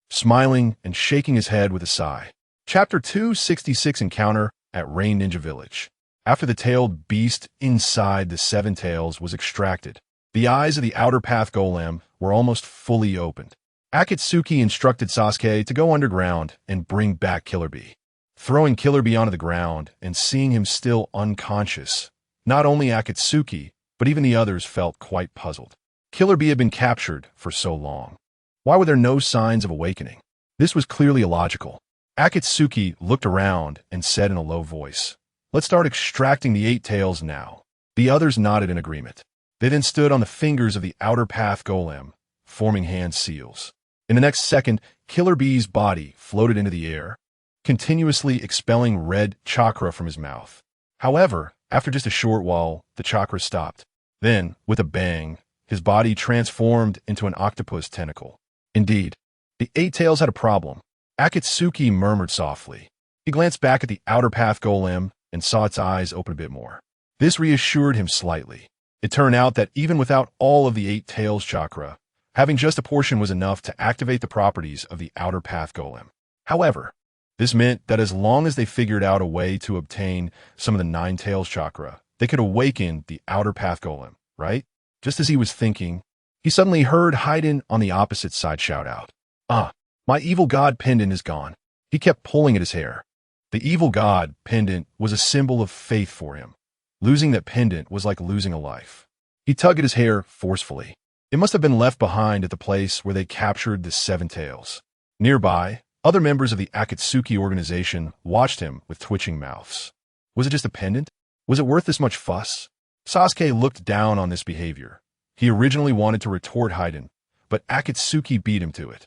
smiling and shaking his head with a sigh. Chapter 266 Encounter at Rain Ninja Village. After the tailed beast inside the Seven Tails was extracted, the eyes of the Outer Path Golem were almost fully opened. Akatsuki instructed Sasuke to go underground and bring back Killer Bee. Throwing Killer Bee onto the ground and seeing him still unconscious, not only Akatsuki, but even the others felt quite puzzled. Killer Bee had been captured for so long. Why were there no signs of awakening? This was clearly illogical. Akatsuki looked around and said in a low voice, "Let's start extracting the 8 tails now." The others nodded in agreement. They then stood on the fingers of the Outer Path Golem, forming hand seals. In the next second, Killer Bee's body floated into the air, continuously expelling red chakra from his mouth. However, after just a short while, the chakra stopped. Then, with a bang, his body transformed into an octopus tentacle. Indeed, the 8 tails had a problem. Akatsuki murmured softly. He glanced back at the Outer Path Golem and saw its eyes open a bit more. This reassured him slightly. It turned out that even without all of the 8 tails chakra, having just a portion was enough to activate the properties of the Outer Path Golem. However, this meant that as long as they figured out a way to obtain some of the 9 tails chakra, they could awaken the Outer Path Golem, right? Just as he was thinking, he suddenly heard Haiden on the opposite side shout out, "Ah, my evil god pendant is gone." He kept pulling at his hair. The evil god pendant was a symbol of faith for him. Losing that pendant was like losing a life. He tugged at his hair forcefully. It must have been left behind at the place where they captured the 7 tails. Nearby, other members of the Akatsuki organization watched him with twitching mouths. Was it just a pendant? Was it worth this much fuss? Sasuke looked down on this behavior. He originally wanted to retort Haiden, but Akatsuki beat him to it.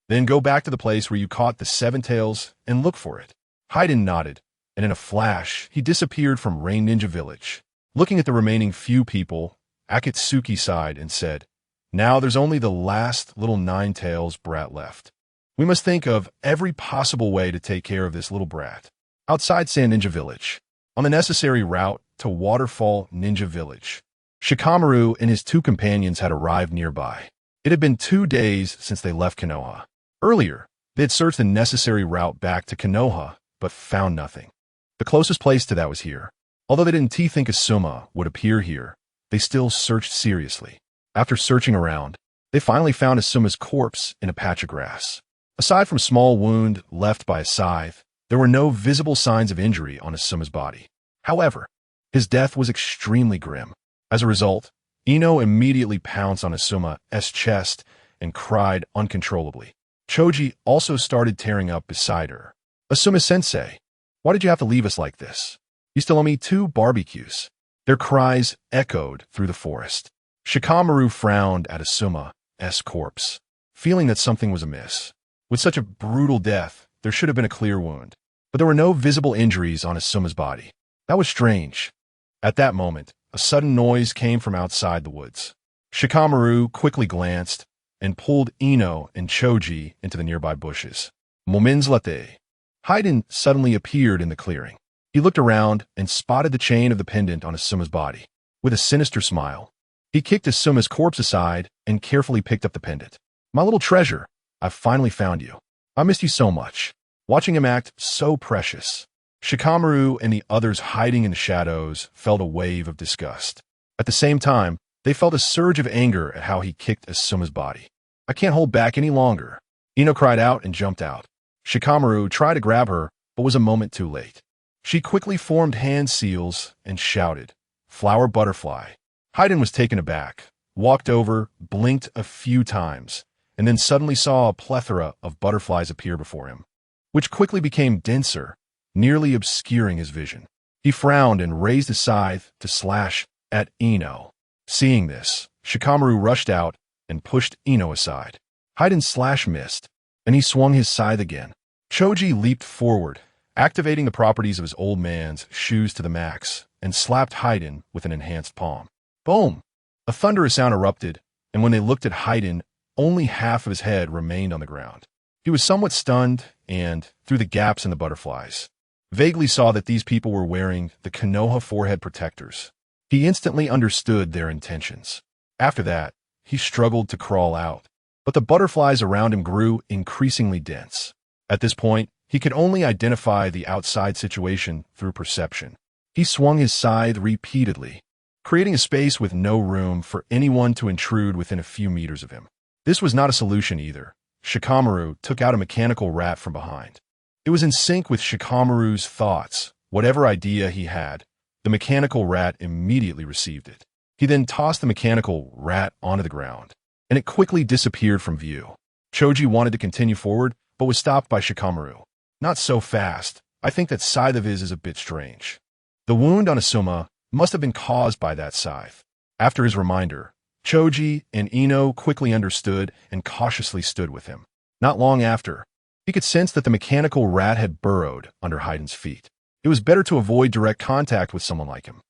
Then go back to the place where you caught the 7 tails and look for it. Haiden nodded, and in a flash, he disappeared from Rain Ninja Village. Looking at the remaining few people, Akatsuki sighed and said, "Now there's only the last little 9 tails brat left. We must think of every possible way to take care of this little brat." Outside Sand Ninja Village, on the necessary route to Waterfall Ninja Village, Shikamaru and his 2 companions had arrived nearby. It had been 2 days since they left Konoha. Earlier, they had searched the necessary route back to Konoha, but found nothing. The closest place to that was here. Although they didn't think Asuma would appear here, they still searched seriously. After searching around, they finally found Asuma's corpse in a patch of grass. Aside from a small wound left by a scythe, there were no visible signs of injury on Asuma's body. However, his death was extremely grim. As a result, Ino immediately pounced on Asuma's chest and cried uncontrollably. Choji also started tearing up beside her. "Asuma-sensei, why did you have to leave us like this? You still owe me 2 barbecues." Their cries echoed through the forest. Shikamaru frowned at Asuma's corpse, feeling that something was amiss. With such a brutal death, there should have been a clear wound, but there were no visible injuries on Asuma's body. That was strange. At that moment, a sudden noise came from outside the woods. Shikamaru quickly glanced and pulled Ino and Choji into the nearby bushes. Moments later, Haiden suddenly appeared in the clearing. He looked around and spotted the chain of the pendant on Asuma's body. With a sinister smile, he kicked Asuma's corpse aside and carefully picked up the pendant. "My little treasure, I've finally found you. I missed you so much." Watching him act so precious, Shikamaru and the others hiding in the shadows felt a wave of disgust. At the same time, they felt a surge of anger at how he kicked Asuma's body. "I can't hold back any longer." Ino cried out and jumped out. Shikamaru tried to grab her, but was a moment too late. She quickly formed hand seals and shouted, "Flower butterfly." Haiden was taken aback, walked over, blinked a few times, and then suddenly saw a plethora of butterflies appear before him, which quickly became denser, nearly obscuring his vision. He frowned and raised his scythe to slash at Ino. Seeing this, Shikamaru rushed out and pushed Ino aside. Haiden's slash missed, and he swung his scythe again. Choji leaped forward, activating the properties of his old man's shoes to the max, and slapped Haiden with an enhanced palm. Boom! A thunderous sound erupted, and when they looked at Haiden, only half of his head remained on the ground. He was somewhat stunned, and, through the gaps in the butterflies, vaguely saw that these people were wearing the Konoha forehead protectors. He instantly understood their intentions. After that, he struggled to crawl out, but the butterflies around him grew increasingly dense. At this point, he could only identify the outside situation through perception. He swung his scythe repeatedly, creating a space with no room for anyone to intrude within a few meters of him. This was not a solution either. Shikamaru took out a mechanical rat from behind. It was in sync with Shikamaru's thoughts. Whatever idea he had, the mechanical rat immediately received it. He then tossed the mechanical rat onto the ground, and it quickly disappeared from view. Choji wanted to continue forward, but was stopped by Shikamaru. Not so fast. I think that scythe of his is a bit strange. The wound on Asuma must have been caused by that scythe. After his reminder, Choji and Ino quickly understood and cautiously stood with him. Not long after, he could sense that the mechanical rat had burrowed under Haiden's feet. It was better to avoid direct contact with someone like him.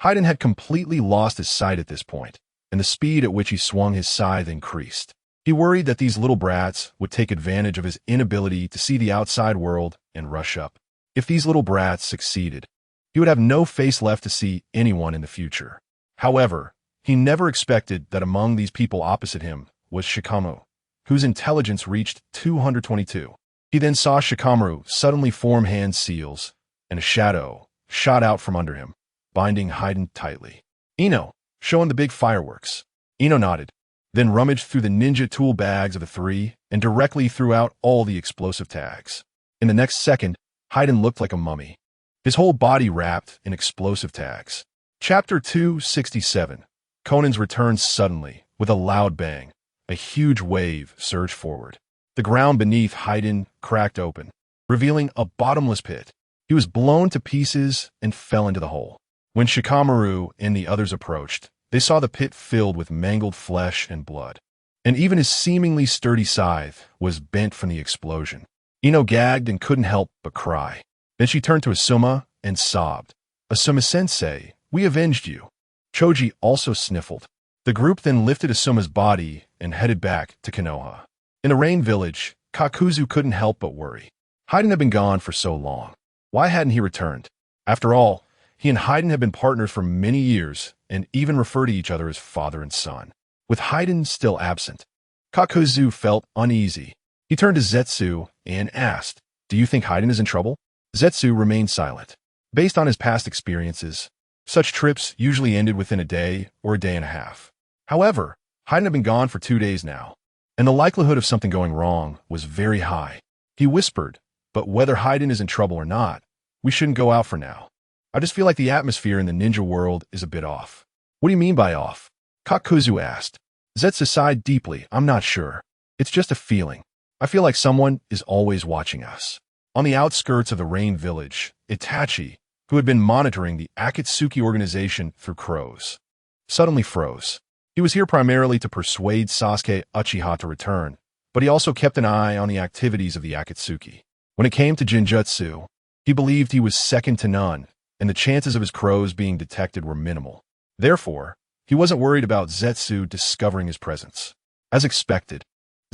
Haiden had completely lost his sight at this point, and the speed at which he swung his scythe increased. He worried that these little brats would take advantage of his inability to see the outside world and rush up. If these little brats succeeded, he would have no face left to see anyone in the future. However, he never expected that among these people opposite him was Shikamaru, whose intelligence reached 222. He then saw Shikamaru suddenly form hand seals, and a shadow shot out from under him, binding Haiden tightly. Ino, showing the big fireworks. Ino nodded, then rummaged through the ninja tool bags of the three and directly threw out all the explosive tags. In the next second, Haiden looked like a mummy, his whole body wrapped in explosive tags. Chapter 267. Conan's returned suddenly, with a loud bang. A huge wave surged forward. The ground beneath Haiden cracked open, revealing a bottomless pit. He was blown to pieces and fell into the hole. When Shikamaru and the others approached, they saw the pit filled with mangled flesh and blood, and even his seemingly sturdy scythe was bent from the explosion. Ino gagged and couldn't help but cry. Then she turned to Asuma and sobbed. "Asuma-sensei, we avenged you." Choji also sniffled. The group then lifted Asuma's body and headed back to Konoha. In the Rain Village, Kakuzu couldn't help but worry. Haiden had been gone for so long. Why hadn't he returned? After all, he and Haiden had been partners for many years and even referred to each other as father and son. With Haiden still absent, Kakuzu felt uneasy. He turned to Zetsu and asked, "Do you think Haiden is in trouble?" Zetsu remained silent. Based on his past experiences, such trips usually ended within a day or a day and a half. However, Haiden had been gone for 2 days now, and the likelihood of something going wrong was very high. He whispered, "But whether Haiden is in trouble or not, we shouldn't go out for now. I just feel like the atmosphere in the ninja world is a bit off." "What do you mean by off?" Kakuzu asked. Zetsu sighed deeply. "I'm not sure. It's just a feeling. I feel like someone is always watching us." On the outskirts of the Rain Village, Itachi, who had been monitoring the Akatsuki organization through crows, suddenly froze. He was here primarily to persuade Sasuke Uchiha to return, but he also kept an eye on the activities of the Akatsuki. When it came to Jinjutsu, he believed he was second to none, and the chances of his crows being detected were minimal. Therefore, he wasn't worried about Zetsu discovering his presence. As expected,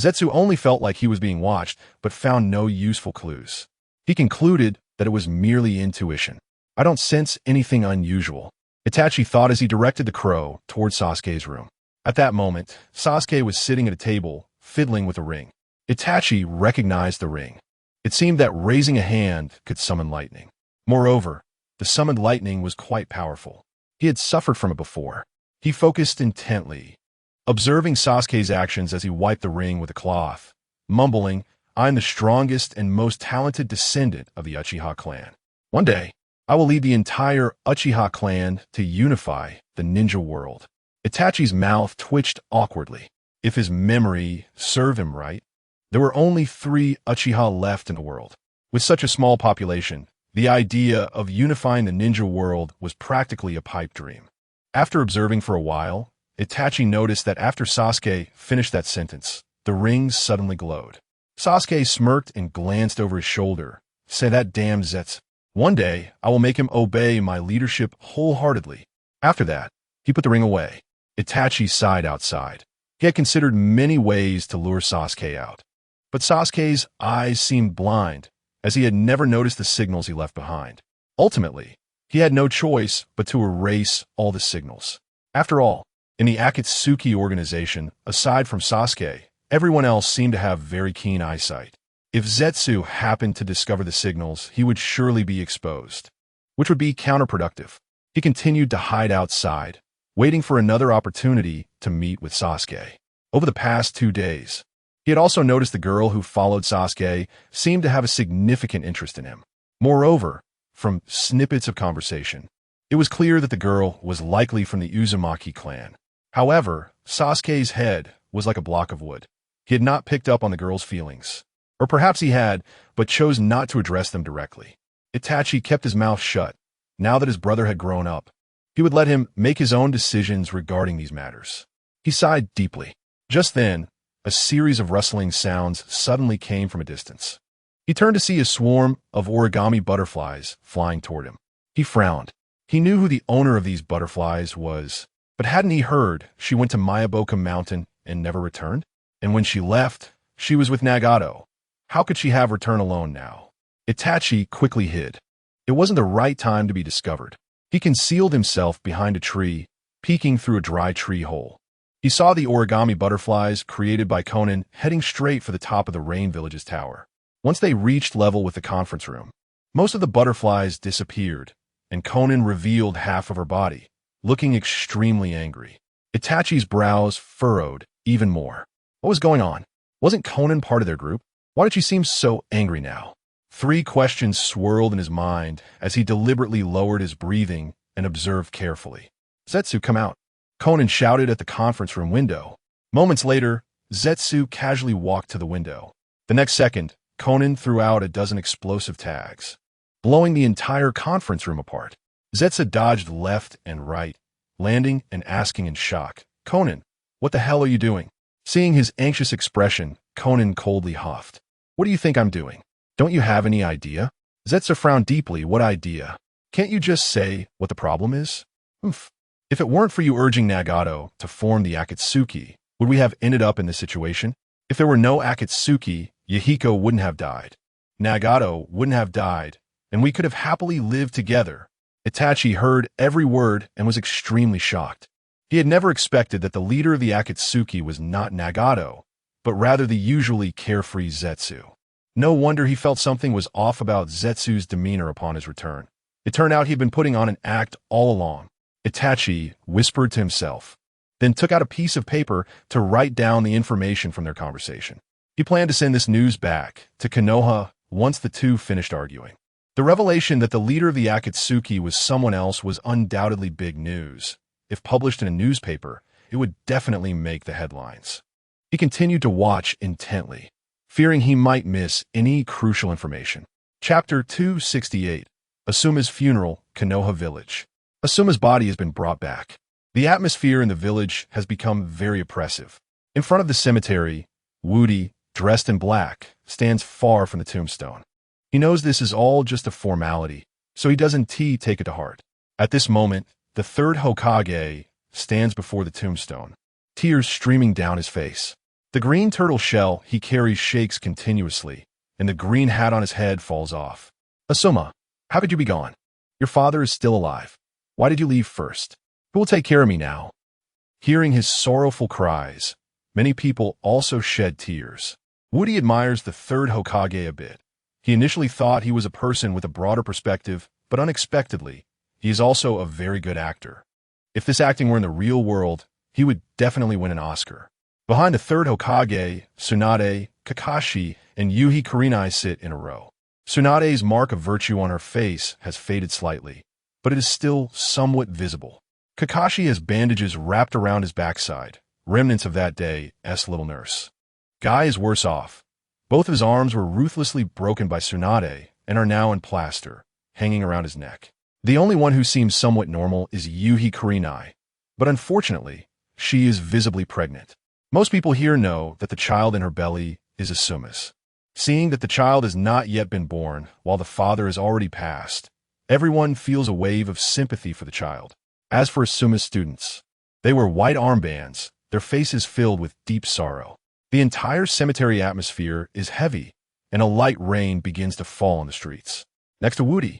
Zetsu only felt like he was being watched, but found no useful clues. He concluded that it was merely intuition. "I don't sense anything unusual," Itachi thought as he directed the crow toward Sasuke's room. At that moment, Sasuke was sitting at a table, fiddling with a ring. Itachi recognized the ring. It seemed that raising a hand could summon lightning. Moreover, the summoned lightning was quite powerful. He had suffered from it before. He focused intently, observing Sasuke's actions as he wiped the ring with a cloth, mumbling, "I'm the strongest and most talented descendant of the Uchiha clan. One day, I will lead the entire Uchiha clan to unify the ninja world." Itachi's mouth twitched awkwardly. If his memory served him right, there were only 3 Uchiha left in the world. With such a small population, The idea of unifying the ninja world was practically a pipe dream. After observing for a while, Itachi noticed that after Sasuke finished that sentence, the rings suddenly glowed. Sasuke smirked and glanced over his shoulder. Say that damn Zetsu. One day, I will make him obey my leadership wholeheartedly. After that, he put the ring away. Itachi sighed outside. He had considered many ways to lure Sasuke out. But Sasuke's eyes seemed blind, as he had never noticed the signals he left behind. Ultimately, he had no choice but to erase all the signals. After all, in the Akatsuki organization, aside from Sasuke, everyone else seemed to have very keen eyesight. If Zetsu happened to discover the signals, he would surely be exposed, which would be counterproductive. He continued to hide outside, waiting for another opportunity to meet with Sasuke. Over the past 2 days, he had also noticed the girl who followed Sasuke seemed to have a significant interest in him. Moreover, from snippets of conversation, it was clear that the girl was likely from the Uzumaki clan. However, Sasuke's head was like a block of wood. He had not picked up on the girl's feelings. Or perhaps he had, but chose not to address them directly. Itachi kept his mouth shut. Now that his brother had grown up, he would let him make his own decisions regarding these matters. He sighed deeply. Just then, a series of rustling sounds suddenly came from a distance. He turned to see a swarm of origami butterflies flying toward him. He frowned. He knew who the owner of these butterflies was, but hadn't he heard she went to Mayaboka Mountain and never returned? And when she left, she was with Nagato. How could she have returned alone now? Itachi quickly hid. It wasn't the right time to be discovered. He concealed himself behind a tree, peeking through a dry tree hole. He saw the origami butterflies created by Konan heading straight for the top of the Rain Village's tower. Once they reached level with the conference room, most of the butterflies disappeared, and Konan revealed half of her body, looking extremely angry. Itachi's brows furrowed even more. What was going on? Wasn't Konan part of their group? Why did she seem so angry now? 3 questions swirled in his mind as he deliberately lowered his breathing and observed carefully. Zetsu, come out. Konan shouted at the conference room window. Moments later, Zetsu casually walked to the window. The next second, Konan threw out a dozen explosive tags, blowing the entire conference room apart. Zetsu dodged left and right, landing and asking in shock, Konan, what the hell are you doing? Seeing his anxious expression, Konan coldly huffed. What do you think I'm doing? Don't you have any idea? Zetsu frowned deeply. What idea? Can't you just say what the problem is? Oof. If it weren't for you urging Nagato to form the Akatsuki, would we have ended up in this situation? If there were no Akatsuki, Yahiko wouldn't have died. Nagato wouldn't have died, and we could have happily lived together. Itachi heard every word and was extremely shocked. He had never expected that the leader of the Akatsuki was not Nagato, but rather the usually carefree Zetsu. No wonder he felt something was off about Zetsu's demeanor upon his return. It turned out he'd been putting on an act all along. Itachi whispered to himself, then took out a piece of paper to write down the information from their conversation. He planned to send this news back to Konoha once the two finished arguing. The revelation that the leader of the Akatsuki was someone else was undoubtedly big news. If published in a newspaper, it would definitely make the headlines. He continued to watch intently, fearing he might miss any crucial information. Chapter 268, Asuma's Funeral, Konoha Village. Asuma's body has been brought back. The atmosphere in the village has become very oppressive. In front of the cemetery, Woody, dressed in black, stands far from the tombstone. He knows this is all just a formality, so he doesn't take it to heart. At this moment, the 3rd Hokage stands before the tombstone, tears streaming down his face. The green turtle shell he carries shakes continuously, and the green hat on his head falls off. Asuma, how could you be gone? Your father is still alive. Why did you leave first? Who will take care of me now? Hearing his sorrowful cries, many people also shed tears. Woody admires the 3rd Hokage a bit. He initially thought he was a person with a broader perspective, but unexpectedly, he is also a very good actor. If this acting were in the real world, he would definitely win an Oscar. Behind the 3rd Hokage, Tsunade, Kakashi, and Yuhi Kurenai sit in a row. Tsunade's mark of virtue on her face has faded slightly, but it is still somewhat visible. Kakashi has bandages wrapped around his backside, remnants of that day's little nurse. Guy is worse off. Both of his arms were ruthlessly broken by Tsunade and are now in plaster. hanging around his neck. The only one who seems somewhat normal is Yuhi Kurenai, but unfortunately, she is visibly pregnant. Most people here know that the child in her belly is Asuma's. Seeing that the child has not yet been born, while the father has already passed, everyone feels a wave of sympathy for the child. As for Asuma's students, they wear white armbands, their faces filled with deep sorrow. The entire cemetery atmosphere is heavy, and a light rain begins to fall on the streets. Next to Woody,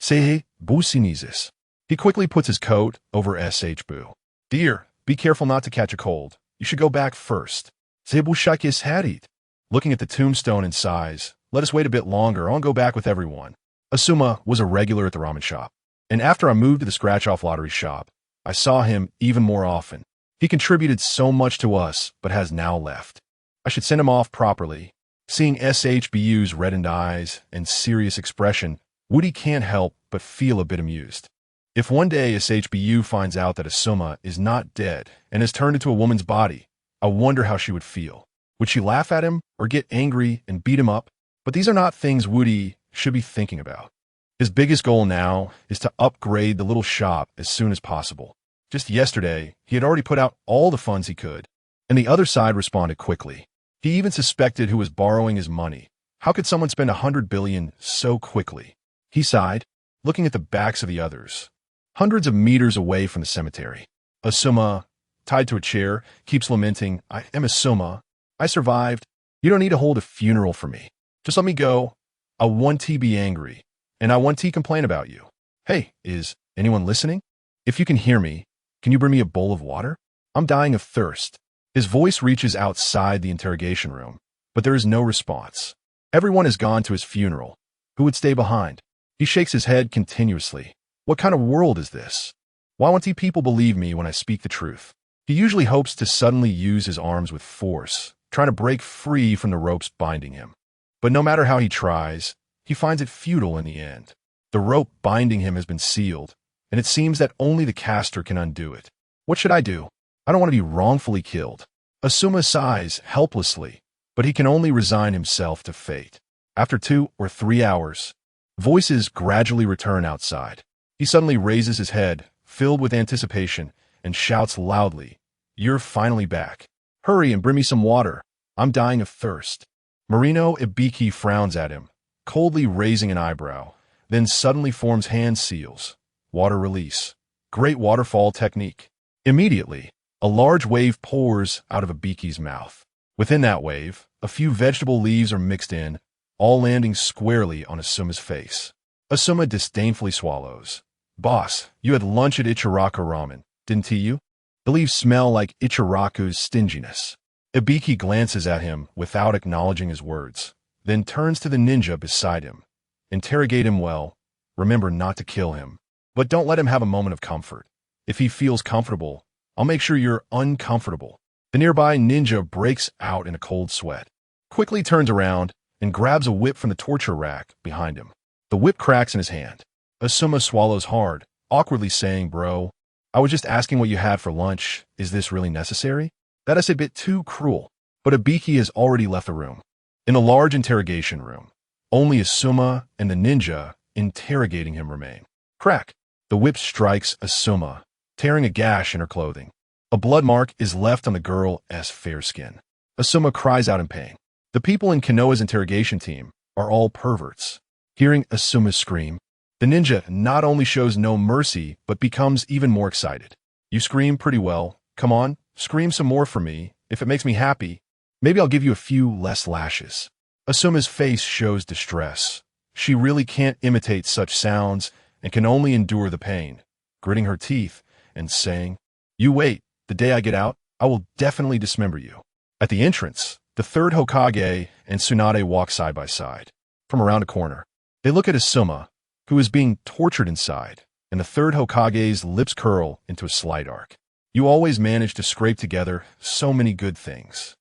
Seihe Businizis. He quickly puts his coat over SH Boo. Dear, be careful not to catch a cold. You should go back first. Sebushakis Hadid. Looking at the tombstone and sighs, let us wait a bit longer, I'll go back with everyone. Asuma was a regular at the ramen shop, and after I moved to the scratch-off lottery shop, I saw him even more often. He contributed so much to us, but has now left. I should send him off properly. Seeing SHBU's reddened eyes and serious expression, Woody can't help but feel a bit amused. If one day SHBU finds out that Asuma is not dead and has turned into a woman's body, I wonder how she would feel. Would she laugh at him or get angry and beat him up? But these are not things Woody should be thinking about. His biggest goal now is to upgrade the little shop as soon as possible. Just yesterday, he had already put out all the funds he could, and the other side responded quickly. He even suspected who was borrowing his money. How could someone spend 100 billion so quickly? He sighed, looking at the backs of the others. Hundreds of meters away from the cemetery, Asuma, tied to a chair, keeps lamenting, I am Asuma. I survived. You don't need to hold a funeral for me. Just let me go. I want to be angry, and I want to complain about you. Hey, is anyone listening? If you can hear me, can you bring me a bowl of water? I'm dying of thirst. His voice reaches outside the interrogation room, but there is no response. Everyone has gone to his funeral. Who would stay behind? He shakes his head continuously. What kind of world is this? Why won't people believe me when I speak the truth? He usually hopes to suddenly use his arms with force, trying to break free from the ropes binding him. But no matter how he tries, he finds it futile in the end. The rope binding him has been sealed, and it seems that only the caster can undo it. What should I do? I don't want to be wrongfully killed. Asuma sighs helplessly, but he can only resign himself to fate. After 2 or 3 hours, voices gradually return outside. He suddenly raises his head, filled with anticipation, and shouts loudly, You're finally back. Hurry and bring me some water. I'm dying of thirst. Marino Ibiki frowns at him, coldly raising an eyebrow, then suddenly forms hand seals. Water release. Great waterfall technique. Immediately, a large wave pours out of Ibiki's mouth. Within that wave, a few vegetable leaves are mixed in, all landing squarely on Asuma's face. Asuma disdainfully swallows. Boss, you had lunch at Ichiraku Ramen, didn't you? The leaves smell like Ichiraku's stinginess. Ibiki glances at him without acknowledging his words, then turns to the ninja beside him. Interrogate him well. Remember not to kill him. But don't let him have a moment of comfort. If he feels comfortable, I'll make sure you're uncomfortable. The nearby ninja breaks out in a cold sweat, quickly turns around, and grabs a whip from the torture rack behind him. The whip cracks in his hand. Asuma swallows hard, awkwardly saying, Bro, I was just asking what you had for lunch. Is this really necessary? That is a bit too cruel. But Ibiki has already left the room. In a large interrogation room, only Asuma and the ninja interrogating him remain. Crack! The whip strikes Asuma, tearing a gash in her clothing. A blood mark is left on the girl's fair skin. Asuma cries out in pain. The people in Kanoa's interrogation team are all perverts. Hearing Asuma scream, the ninja not only shows no mercy, but becomes even more excited. You scream pretty well. Come on, scream some more for me. If it makes me happy, maybe I'll give you a few less lashes. Asuma's face shows distress. She really can't imitate such sounds and can only endure the pain, gritting her teeth and saying, You wait, the day I get out, I will definitely dismember you. At the entrance, the third Hokage and Tsunade walk side by side. From around a corner, they look at Asuma, who is being tortured inside, and the third Hokage's lips curl into a slight arc. You always manage to scrape together so many good things.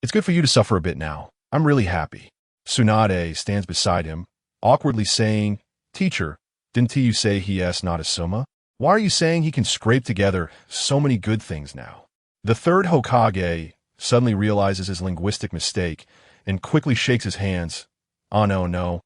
It's good for you to suffer a bit now. I'm really happy. Tsunade stands beside him, awkwardly saying, Teacher, didn't you say he asked not Asuma? Why are you saying he can scrape together so many good things now? The third Hokage suddenly realizes his linguistic mistake and quickly shakes his hands. Oh no,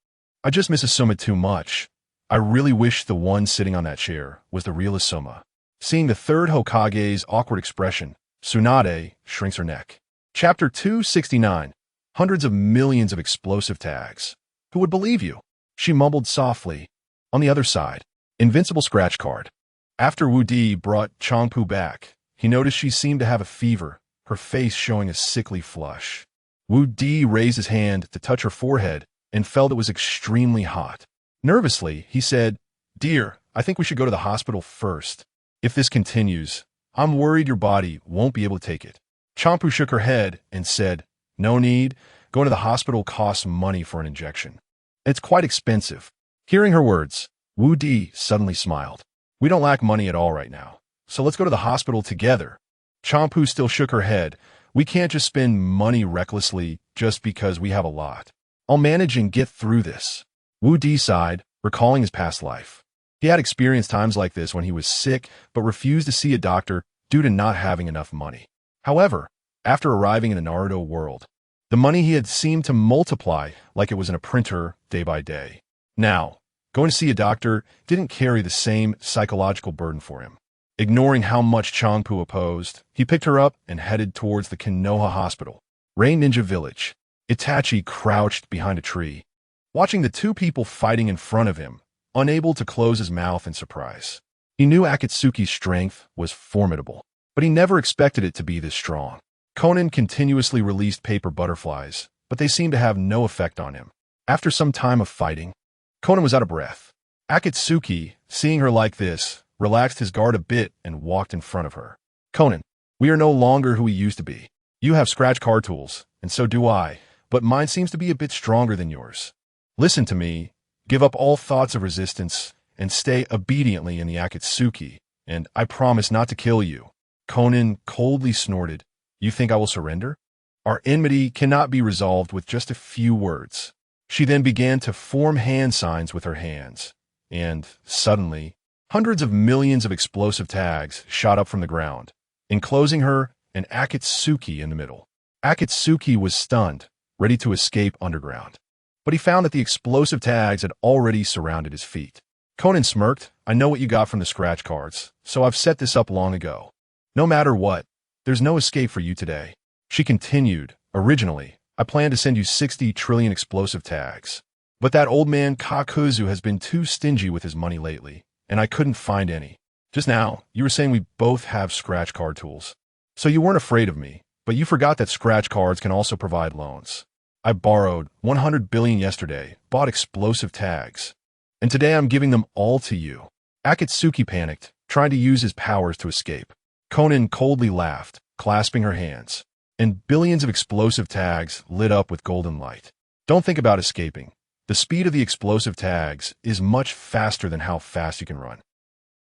I just miss Asuma too much. I really wish the one sitting on that chair was the real Isoma. Seeing the third Hokage's awkward expression, Tsunade shrinks her neck. Chapter 269. Hundreds of millions of explosive tags. Who would believe you? She mumbled softly. On the other side, invincible scratch card. After Wu Di brought Changpu back, he noticed she seemed to have a fever, her face showing a sickly flush. Wu Di raised his hand to touch her forehead and felt it was extremely hot. Nervously, he said, "Dear, I think we should go to the hospital first. If this continues, I'm worried your body won't be able to take it." Changpu shook her head and said, "No need. Going to the hospital costs money for an injection. It's quite expensive." Hearing her words, Wu Di suddenly smiled. "We don't lack money at all right now, so let's go to the hospital together." Changpu still shook her head. "We can't just spend money recklessly just because we have a lot. I'll manage and get through this." Wu Di sighed, recalling his past life. He had experienced times like this when he was sick but refused to see a doctor due to not having enough money. However, after arriving in the Naruto world, the money he had seemed to multiply like it was in a printer day by day. Now, going to see a doctor didn't carry the same psychological burden for him. Ignoring how much Changpu opposed, he picked her up and headed towards the Konoha Hospital. Rain Ninja Village. Itachi crouched behind a tree, watching the two people fighting in front of him, unable to close his mouth in surprise. He knew Akatsuki's strength was formidable, but he never expected it to be this strong. Conan continuously released paper butterflies, but they seemed to have no effect on him. After some time of fighting, Conan was out of breath. Akatsuki, seeing her like this, relaxed his guard a bit and walked in front of her. "Conan, we are no longer who we used to be. You have scratch card tools, and so do I, but mine seems to be a bit stronger than yours. Listen to me, give up all thoughts of resistance, and stay obediently in the Akatsuki, and I promise not to kill you." Conan coldly snorted. "You think I will surrender? Our enmity cannot be resolved with just a few words." She then began to form hand signs with her hands, and suddenly, hundreds of millions of explosive tags shot up from the ground, enclosing her and Akatsuki in the middle. Akatsuki was stunned, ready to escape underground, but he found that the explosive tags had already surrounded his feet. Conan smirked. "I know what you got from the scratch cards, so I've set this up long ago. No matter what, there's no escape for you today." She continued, "Originally, I planned to send you 60 trillion explosive tags, but that old man Kakuzu has been too stingy with his money lately, and I couldn't find any. Just now, you were saying we both have scratch card tools, so you weren't afraid of me, but you forgot that scratch cards can also provide loans. I borrowed 100 billion yesterday, bought explosive tags, and today I'm giving them all to you." Akatsuki panicked, trying to use his powers to escape. Conan coldly laughed, clasping her hands, and billions of explosive tags lit up with golden light. "Don't think about escaping. The speed of the explosive tags is much faster than how fast you can run."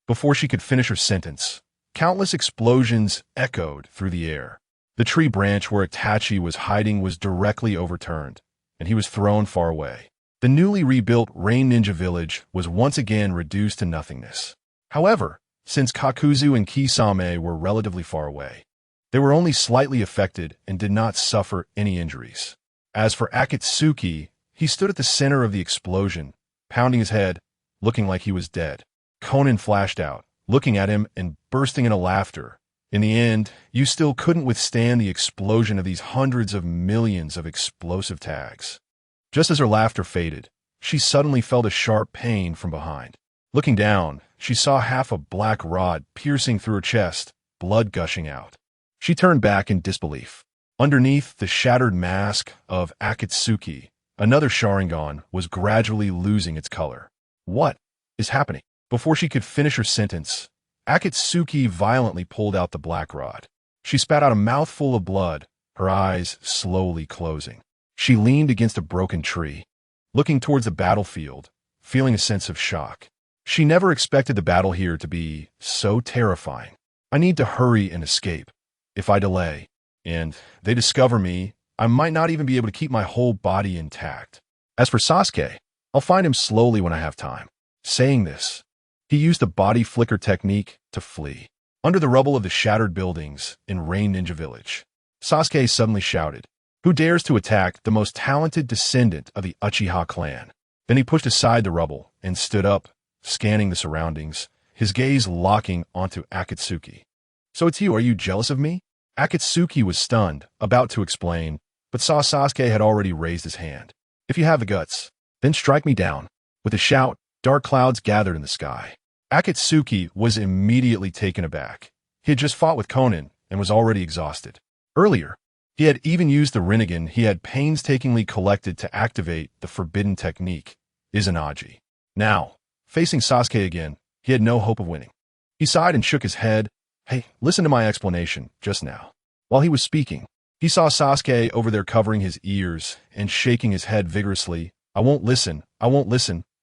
Before she could finish her sentence, countless explosions echoed through the air. The tree branch where Itachi was hiding was directly overturned, and he was thrown far away. The newly rebuilt Rain Ninja Village was once again reduced to nothingness. However, since Kakuzu and Kisame were relatively far away, they were only slightly affected and did not suffer any injuries. As for Akatsuki, he stood at the center of the explosion, pounding his head, looking like he was dead. Conan flashed out, looking at him and bursting into laughter. "In the end, you still couldn't withstand the explosion of these hundreds of millions of explosive tags." Just as her laughter faded, she suddenly felt a sharp pain from behind. Looking down, she saw half a black rod piercing through her chest, blood gushing out. She turned back in disbelief. Underneath the shattered mask of Akatsuki, another Sharingan was gradually losing its color. "What is happening?" Before she could finish her sentence, Akatsuki violently pulled out the black rod. She spat out a mouthful of blood, her eyes slowly closing. She leaned against a broken tree, looking towards the battlefield, feeling a sense of shock. She never expected the battle here to be so terrifying. "I need to hurry and escape. If I delay, and they discover me, I might not even be able to keep my whole body intact. As for Sasuke, I'll find him slowly when I have time." Saying this, he used the body flicker technique to flee. Under the rubble of the shattered buildings in Rain Ninja Village, Sasuke suddenly shouted, "Who dares to attack the most talented descendant of the Uchiha clan?" Then he pushed aside the rubble and stood up, scanning the surroundings, his gaze locking onto Akatsuki. "So it's you, are you jealous of me?" Akatsuki was stunned, about to explain, but saw Sasuke had already raised his hand. "If you have the guts, then strike me down." With a shout, dark clouds gathered in the sky. Akatsuki was immediately taken aback. He had just fought with Konan and was already exhausted. Earlier, he had even used the Rinnegan he had painstakingly collected to activate the forbidden technique, Izanagi. Now, facing Sasuke again, he had no hope of winning. He sighed and shook his head. "Hey, listen to my explanation just now." While he was speaking, he saw Sasuke over there covering his ears and shaking his head vigorously. I won't listen,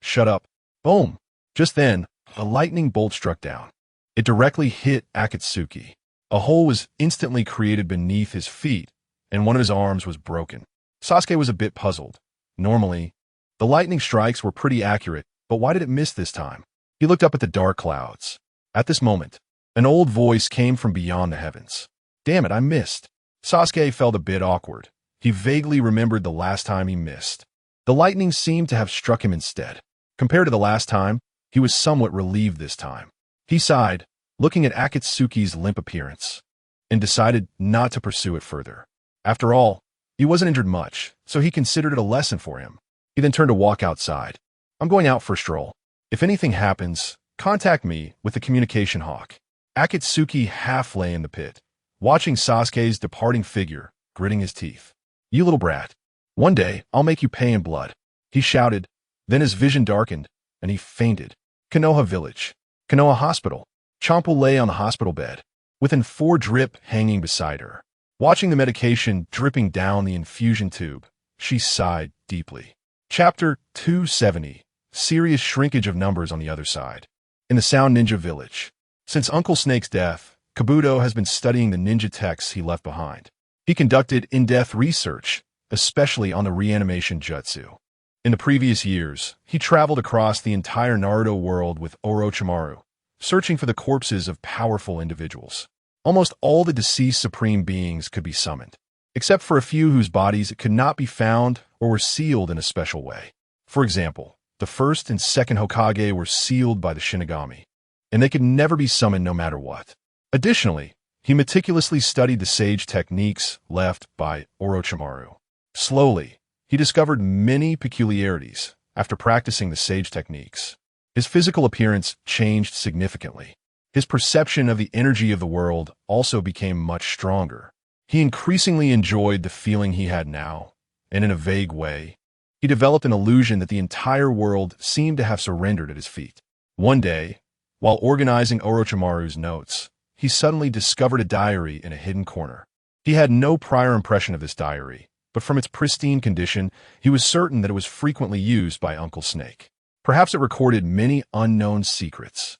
shut up." Boom! Just then, a lightning bolt struck down. It directly hit Akatsuki. A hole was instantly created beneath his feet, and one of his arms was broken. Sasuke was a bit puzzled. Normally, the lightning strikes were pretty accurate, but why did it miss this time? He looked up at the dark clouds. At this moment, an old voice came from beyond the heavens. "Damn it, I missed." Sasuke felt a bit awkward. He vaguely remembered the last time he missed. The lightning seemed to have struck him instead. Compared to the last time, he was somewhat relieved this time. He sighed, looking at Akatsuki's limp appearance, and decided not to pursue it further. After all, he wasn't injured much, so he considered it a lesson for him. He then turned to walk outside. "I'm going out for a stroll. If anything happens, contact me with the communication hawk." Akatsuki half lay in the pit, watching Sasuke's departing figure, gritting his teeth. "You little brat. One day, I'll make you pay in blood," he shouted. Then his vision darkened, and he fainted. Konoha Village. Konoha Hospital. Champo lay on the hospital bed, with an 4 drip hanging beside her. Watching the medication dripping down the infusion tube, she sighed deeply. Chapter 270. Serious shrinkage of numbers on the other side. In the Sound Ninja Village. Since Uncle Snake's death, Kabuto has been studying the ninja texts he left behind. He conducted in-depth research, especially on the reanimation jutsu. In the previous years, he traveled across the entire Naruto world with Orochimaru, searching for the corpses of powerful individuals. Almost all the deceased supreme beings could be summoned, except for a few whose bodies could not be found or were sealed in a special way. For example, the first and second Hokage were sealed by the Shinigami, and they could never be summoned no matter what. Additionally, he meticulously studied the sage techniques left by Orochimaru. Slowly, he discovered many peculiarities after practicing the sage techniques. His physical appearance changed significantly. His perception of the energy of the world also became much stronger. He increasingly enjoyed the feeling he had now, and in a vague way, he developed an illusion that the entire world seemed to have surrendered at his feet. One day, while organizing Orochimaru's notes, he suddenly discovered a diary in a hidden corner. He had no prior impression of this diary, but from its pristine condition, he was certain that it was frequently used by Uncle Snake. Perhaps it recorded many unknown secrets.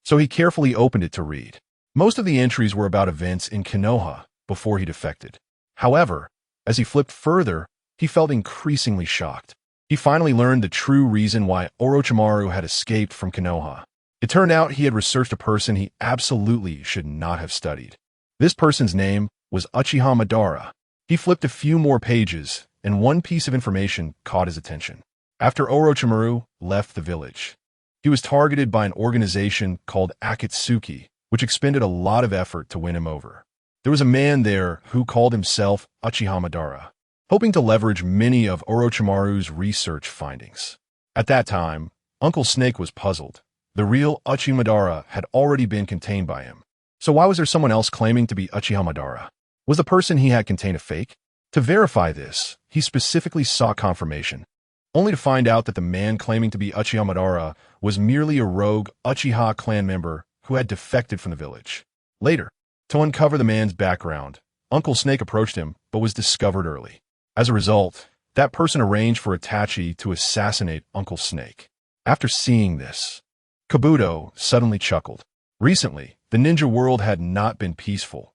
So he carefully opened it to read. Most of the entries were about events in Konoha before he defected. However, as he flipped further, he felt increasingly shocked. He finally learned the true reason why Orochimaru had escaped from Konoha. It turned out he had researched a person he absolutely should not have studied. This person's name was Uchiha Madara. He flipped a few more pages, and one piece of information caught his attention. After Orochimaru left the village, he was targeted by an organization called Akatsuki, which expended a lot of effort to win him over. There was a man there who called himself Uchiha Madara, hoping to leverage many of Orochimaru's research findings. At that time, Uncle Snake was puzzled. The real Uchiha Madara had already been contained by him. So why was there someone else claiming to be Uchiha Madara? Was the person he had contained a fake? To verify this, he specifically sought confirmation, only to find out that the man claiming to be Uchiha Madara was merely a rogue Uchiha clan member who had defected from the village. Later, to uncover the man's background, Uncle Snake approached him but was discovered early. As a result, that person arranged for Itachi to assassinate Uncle Snake. After seeing this, Kabuto suddenly chuckled. Recently, the ninja world had not been peaceful.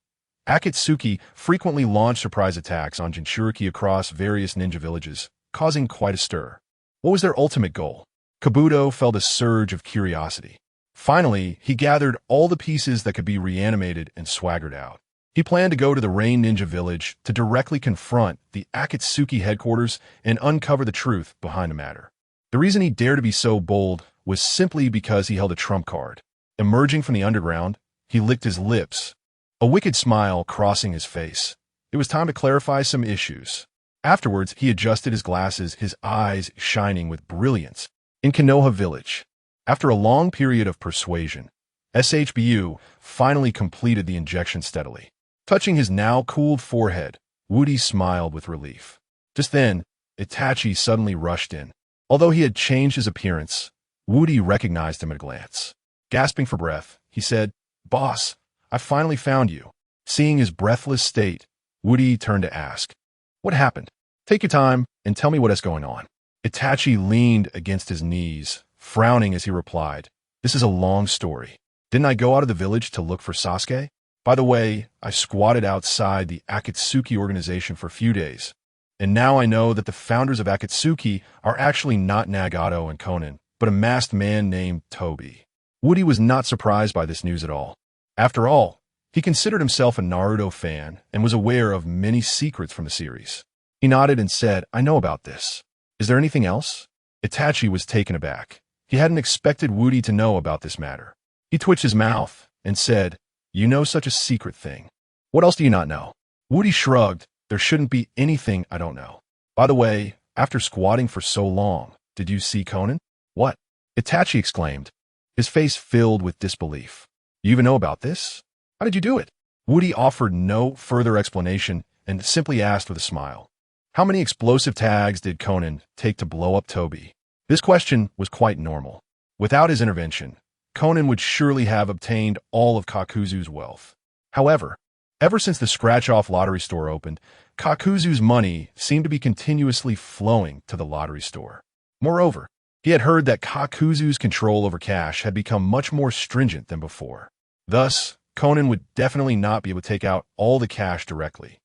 Akatsuki frequently launched surprise attacks on Jinchuriki across various ninja villages, causing quite a stir. What was their ultimate goal? Kabuto felt a surge of curiosity. Finally, he gathered all the pieces that could be reanimated and swaggered out. He planned to go to the Rain Ninja Village to directly confront the Akatsuki headquarters and uncover the truth behind the matter. The reason he dared to be so bold was simply because he held a trump card. Emerging from the underground, he licked his lips, a wicked smile crossing his face. It was time to clarify some issues. Afterwards, he adjusted his glasses, his eyes shining with brilliance. In Konoha Village, after a long period of persuasion, SHBU finally completed the injection steadily. Touching his now cooled forehead, Woody smiled with relief. Just then, Itachi suddenly rushed in. Although he had changed his appearance, Woody recognized him at a glance. Gasping for breath, he said, "Boss, I finally found you." Seeing his breathless state, Woody turned to ask, "What happened? Take your time and tell me what is going on." Itachi leaned against his knees, frowning as he replied, "This is a long story. Didn't I go out of the village to look for Sasuke? By the way, I squatted outside the Akatsuki organization for a few days, and now I know that the founders of Akatsuki are actually not Nagato and Konan, but a masked man named Toby." Woody was not surprised by this news at all. After all, he considered himself a Naruto fan and was aware of many secrets from the series. He nodded and said, "I know about this. Is there anything else?" Itachi was taken aback. He hadn't expected Woody to know about this matter. He twitched his mouth and said, "You know such a secret thing. What else do you not know?" Woody shrugged. "There shouldn't be anything I don't know. By the way, after squatting for so long, did you see Konan?" "What?" Itachi exclaimed, his face filled with disbelief. "You even know about this? How did you do it?" Woody offered no further explanation and simply asked with a smile, "How many explosive tags did Konan take to blow up Toby?" This question was quite normal. Without his intervention, Konan would surely have obtained all of Kakuzu's wealth. However, ever since the scratch-off lottery store opened, Kakuzu's money seemed to be continuously flowing to the lottery store. Moreover, he had heard that Kakuzu's control over cash had become much more stringent than before. Thus, Konan would definitely not be able to take out all the cash directly.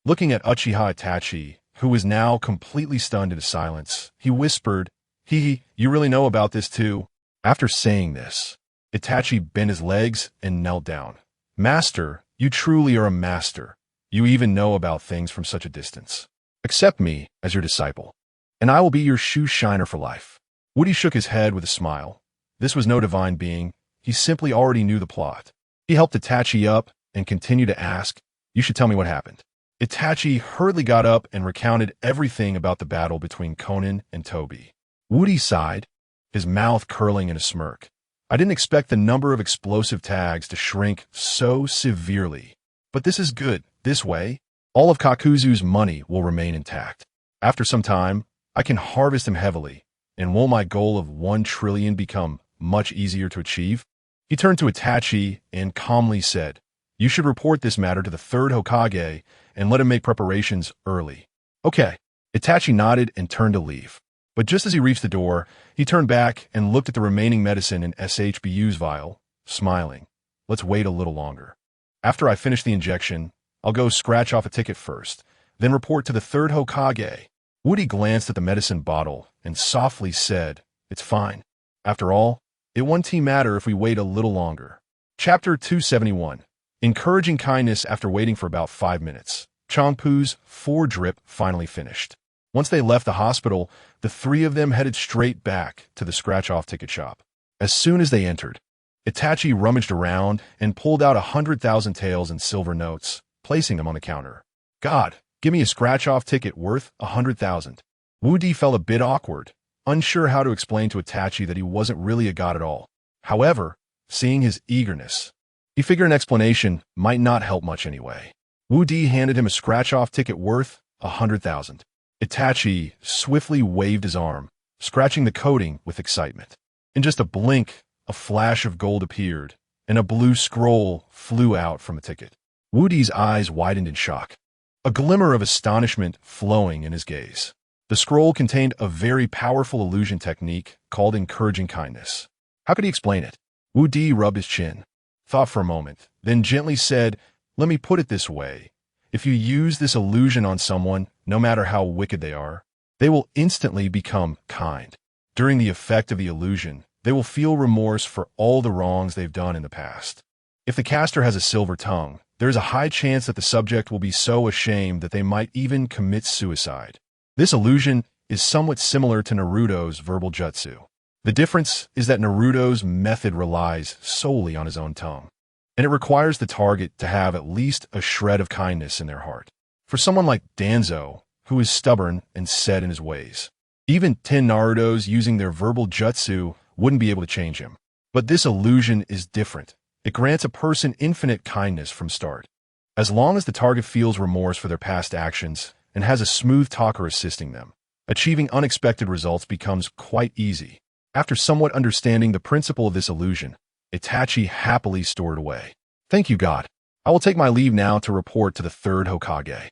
Looking at Uchiha Itachi, who was now completely stunned into silence, he whispered, "You really know about this too?" After saying this, Itachi bent his legs and knelt down. "Master, you truly are a master. You even know about things from such a distance. Accept me as your disciple, and I will be your shoe shiner for life." Woody shook his head with a smile. This was no divine being. He simply already knew the plot. He helped Itachi up and continued to ask, "You should tell me what happened." Itachi hurriedly got up and recounted everything about the battle between Konan and Toby. Woody sighed, his mouth curling in a smirk. "I didn't expect the number of explosive tags to shrink so severely. But this is good. This way, all of Kakuzu's money will remain intact. After some time, I can harvest him heavily, and will my goal of 1 trillion become much easier to achieve?" He turned to Itachi and calmly said, "You should report this matter to the third Hokage and let him make preparations early." "Okay." Itachi nodded and turned to leave. But just as he reached the door, he turned back and looked at the remaining medicine in SHBU's vial, smiling. "Let's wait a little longer. After I finish the injection, I'll go scratch off a ticket first, then report to the third Hokage." Woody glanced at the medicine bottle and softly said, "It's fine. After all, it won't matter if we wait a little longer." Chapter 271. Encouraging kindness after waiting for about 5 minutes. Chongpu's 4 drip finally finished. Once they left the hospital, the 3 of them headed straight back to the scratch-off ticket shop. As soon as they entered, Itachi rummaged around and pulled out 100,000 taels in silver notes, placing them on the counter. "God, give me a scratch-off ticket worth 100,000. Woody felt a bit awkward, unsure how to explain to Itachi that he wasn't really a god at all. However, seeing his eagerness, he figured an explanation might not help much anyway. Woody handed him a scratch-off ticket worth 100,000. Itachi swiftly waved his arm, scratching the coating with excitement. In just a blink, a flash of gold appeared, and a blue scroll flew out from the ticket. Woody's eyes widened in shock, a glimmer of astonishment flowing in his gaze. The scroll contained a very powerful illusion technique called encouraging kindness. How could he explain it? Woody rubbed his chin, thought for a moment, then gently said, "Let me put it this way. If you use this illusion on someone, no matter how wicked they are, they will instantly become kind. During the effect of the illusion, they will feel remorse for all the wrongs they've done in the past. If the caster has a silver tongue, there is a high chance that the subject will be so ashamed that they might even commit suicide. This illusion is somewhat similar to Naruto's verbal jutsu. The difference is that Naruto's method relies solely on his own tongue, and it requires the target to have at least a shred of kindness in their heart. For someone like Danzo, who is stubborn and set in his ways, even 10 Narutos using their verbal jutsu wouldn't be able to change him. But this illusion is different. It grants a person infinite kindness from start. As long as the target feels remorse for their past actions and has a smooth talker assisting them, achieving unexpected results becomes quite easy. After somewhat understanding the principle of this illusion, Itachi happily stored away. Thank you, God. I will take my leave now to report to the third Hokage.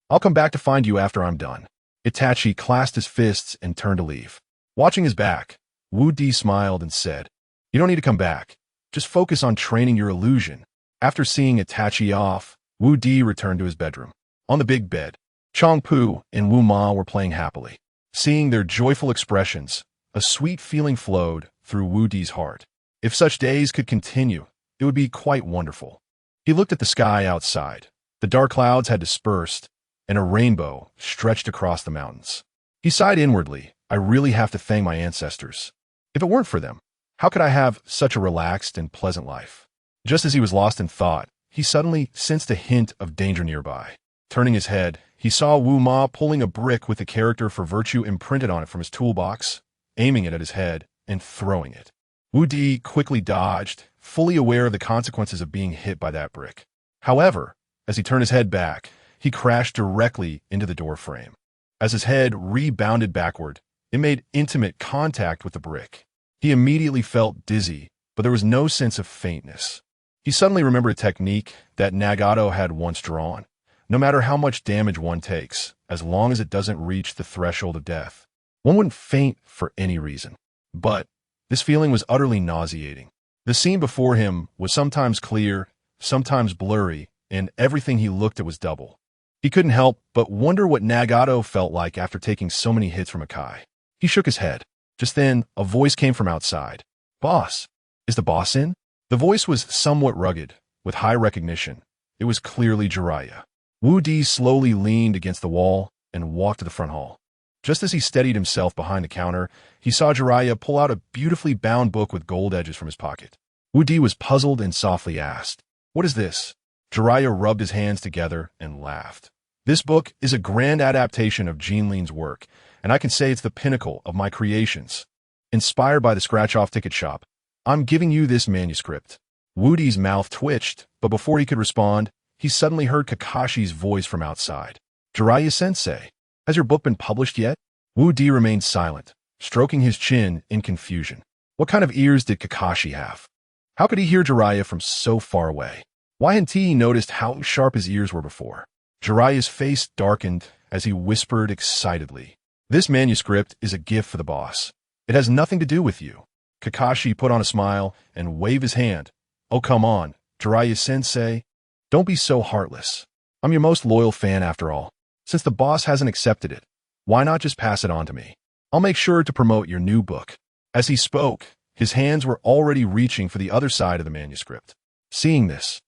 I'll come back to find you after I'm done. Itachi clasped his fists and turned to leave. Watching his back, Wu Di smiled and said, "You don't need to come back. Just focus on training your illusion." After seeing Itachi off, Wu Di returned to his bedroom. On the big bed, Changpu and Wu Ma were playing happily. Seeing their joyful expressions, a sweet feeling flowed through Wu Di's heart. If such days could continue, it would be quite wonderful. He looked at the sky outside. The dark clouds had dispersed, and a rainbow stretched across the mountains. He sighed inwardly. I really have to thank my ancestors. If it weren't for them, how could I have such a relaxed and pleasant life? Just as he was lost in thought, he suddenly sensed a hint of danger nearby. Turning his head, he saw Wu Ma pulling a brick with the character for virtue imprinted on it from his toolbox, aiming it at his head, and throwing it. Wu Di quickly dodged, fully aware of the consequences of being hit by that brick. However, as he turned his head back, he crashed directly into the door frame. As his head rebounded backward, it made intimate contact with the brick. He immediately felt dizzy, but there was no sense of faintness. He suddenly remembered a technique that Nagato had once drawn. No matter how much damage one takes, as long as it doesn't reach the threshold of death, one wouldn't faint for any reason. But this feeling was utterly nauseating. The scene before him was sometimes clear, sometimes blurry, and everything he looked at was double. He couldn't help but wonder what Nagato felt like after taking so many hits from Akai. He shook his head. Just then, a voice came from outside. "Boss, is the boss in?" The voice was somewhat rugged, with high recognition. It was clearly Jiraiya. Wu Di slowly leaned against the wall and walked to the front hall. Just as he steadied himself behind the counter, he saw Jiraiya pull out a beautifully bound book with gold edges from his pocket. Wu Di was puzzled and softly asked, "What is this?" Jiraiya rubbed his hands together and laughed. "This book is a grand adaptation of Jinlin's work, and I can say it's the pinnacle of my creations. Inspired by the scratch-off ticket shop, I'm giving you this manuscript." Wu Di's mouth twitched, but before he could respond, he suddenly heard Kakashi's voice from outside. "Jiraiya-sensei, has your book been published yet?" Wu Di remained silent, stroking his chin in confusion. What kind of ears did Kakashi have? How could he hear Jiraiya from so far away? Why hadn't he noticed how sharp his ears were before? Jiraiya's face darkened as he whispered excitedly, "This manuscript is a gift for the boss. It has nothing to do with you." Kakashi put on a smile and waved his hand. "Oh, come on, Jiraiya-sensei. Don't be so heartless. I'm your most loyal fan after all. Since the boss hasn't accepted it, why not just pass it on to me? I'll make sure to promote your new book." As he spoke, his hands were already reaching for the other side of the manuscript. Seeing this,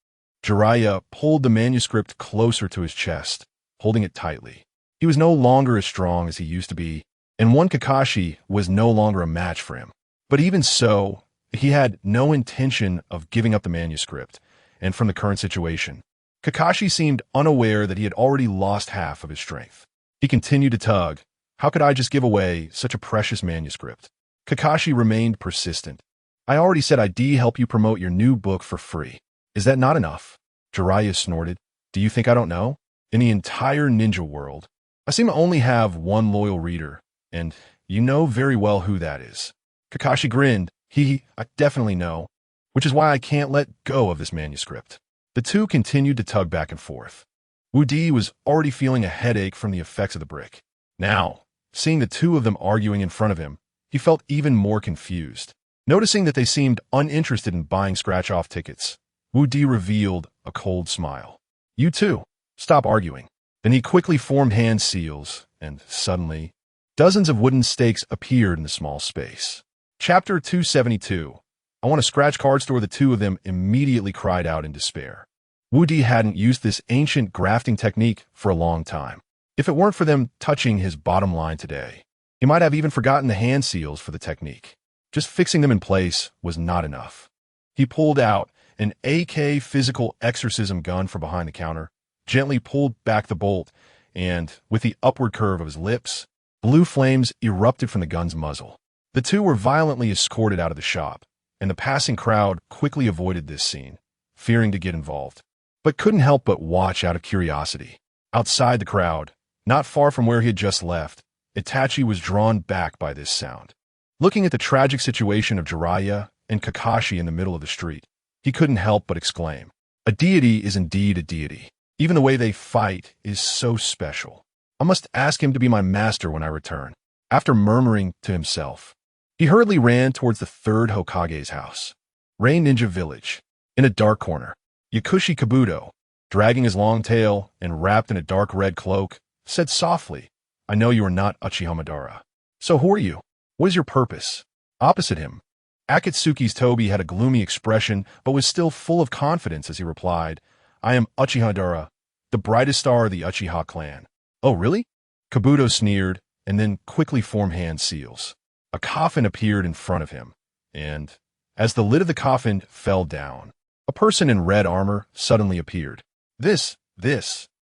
Jiraiya pulled the manuscript closer to his chest, holding it tightly. He was no longer as strong as he used to be, and one Kakashi was no longer a match for him. But even so, he had no intention of giving up the manuscript, and from the current situation, Kakashi seemed unaware that he had already lost half of his strength. He continued to tug. How could I just give away such a precious manuscript? Kakashi remained persistent. "I already said I'd help you promote your new book for free. Is that not enough?" Jiraiya snorted. "Do you think I don't know? In the entire ninja world, I seem to only have one loyal reader, and you know very well who that is." Kakashi grinned. I definitely know, which is why I can't let go of this manuscript." The two continued to tug back and forth. Wu Di was already feeling a headache from the effects of the brick. Now, seeing the two of them arguing in front of him, he felt even more confused. Noticing that they seemed uninterested in buying scratch-off tickets, Wu Di revealed a cold smile. "You two, stop arguing." Then he quickly formed hand seals, and suddenly, dozens of wooden stakes appeared in the small space. Chapter 272. I want a scratch card store. The two of them immediately cried out in despair. Wu Di hadn't used this ancient grafting technique for a long time. If it weren't for them touching his bottom line today, He might have even forgotten the hand seals for the technique. Just fixing them in place was not enough. He pulled out an AK physical exorcism gun from behind the counter, gently pulled back the bolt, and, with the upward curve of his lips, blue flames erupted from the gun's muzzle. The two were violently escorted out of the shop, and the passing crowd quickly avoided this scene, fearing to get involved, but couldn't help but watch out of curiosity. Outside the crowd, not far from where he had just left, Itachi was drawn back by this sound. Looking at the tragic situation of Jiraiya and Kakashi in the middle of the street, he couldn't help but exclaim, "A deity is indeed a deity. Even the way they fight is so special. I must ask him to be my master when I return." After murmuring to himself, he hurriedly ran towards the third Hokage's house, Rain Ninja Village. In a dark corner, Yakushi Kabuto, dragging his long tail and wrapped in a dark red cloak, said softly, "I know you are not Uchiha Madara. So who are you? What is your purpose?" Opposite him, Akatsuki's Tobi had a gloomy expression but was still full of confidence as he replied, "I am Uchiha Madara, the brightest star of the Uchiha clan." "Oh, really?" Kabuto sneered and then quickly formed hand seals. A coffin appeared in front of him, and, as the lid of the coffin fell down, a person in red armor suddenly appeared. This.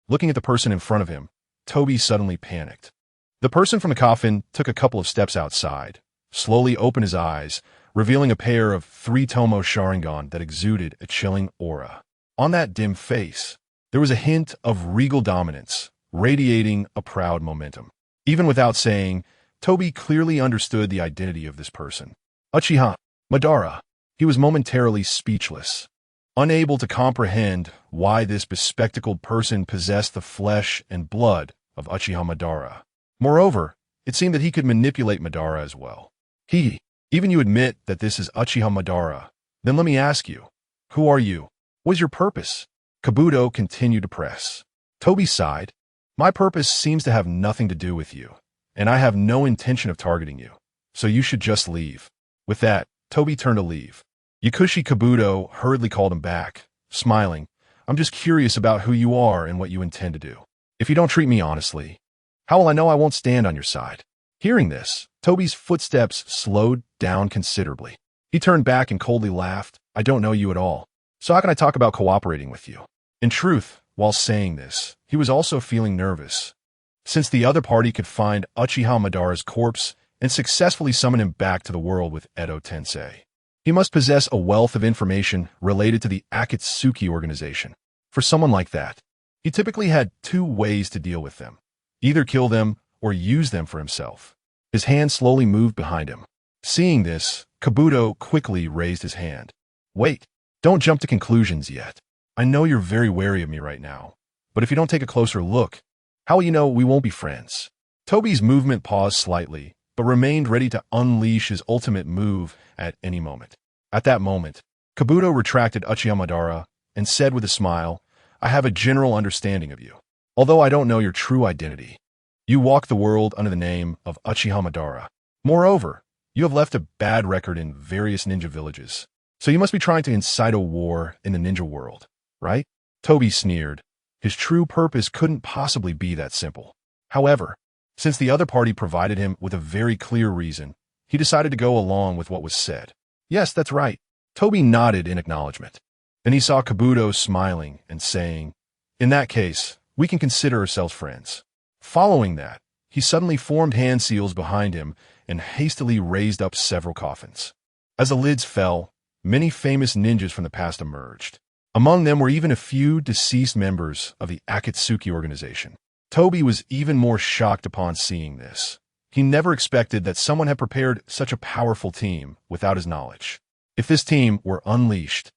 Looking at the person in front of him, Tobi suddenly panicked. The person from the coffin took a couple of steps outside, slowly opened his eyes, revealing a pair of 3-tomo Sharingan that exuded a chilling aura. On that dim face, there was a hint of regal dominance, radiating a proud momentum. Even without saying, Tobi clearly understood the identity of this person. Uchiha Madara. He was momentarily speechless, unable to comprehend why this bespectacled person possessed the flesh and blood of Uchiha Madara. Moreover, it seemed that he could manipulate Madara as well. Even you admit that this is Uchiha Madara. Then let me ask you, who are you? What is your purpose? Kabuto continued to press. Tobi sighed. My purpose seems to have nothing to do with you, and I have no intention of targeting you, so you should just leave. With that, Tobi turned to leave. Yakushi Kabuto hurriedly called him back, smiling. I'm just curious about who you are and what you intend to do. If you don't treat me honestly, how will I know I won't stand on your side? Hearing this, Tobi's footsteps slowed down considerably. He turned back and coldly laughed. I don't know you at all, so how can I talk about cooperating with you? In truth, while saying this, he was also feeling nervous, since the other party could find Uchiha Madara's corpse and successfully summon him back to the world with Edo Tensei. He must possess a wealth of information related to the Akatsuki organization. For someone like that, he typically had two ways to deal with them: either kill them or use them for himself. His hand slowly moved behind him. Seeing this, Kabuto quickly raised his hand. Wait, don't jump to conclusions yet. I know you're very wary of me right now, but if you don't take a closer look, how will you know we won't be friends? Tobi's movement paused slightly, but remained ready to unleash his ultimate move at any moment. At that moment, Kabuto retracted Uchiha Madara and said with a smile, I have a general understanding of you, although I don't know your true identity. You walk the world under the name of Uchiha Madara. Moreover, you have left a bad record in various ninja villages, so you must be trying to incite a war in the ninja world, right? Tobi sneered. His true purpose couldn't possibly be that simple. However, since the other party provided him with a very clear reason, he decided to go along with what was said. Yes, that's right. Tobi nodded in acknowledgement. Then he saw Kabuto smiling and saying, in that case, we can consider ourselves friends. Following that, he suddenly formed hand seals behind him and hastily raised up several coffins. As the lids fell, many famous ninjas from the past emerged. Among them were even a few deceased members of the Akatsuki organization. Tobi was even more shocked upon seeing this. He never expected that someone had prepared such a powerful team without his knowledge. If this team were unleashed,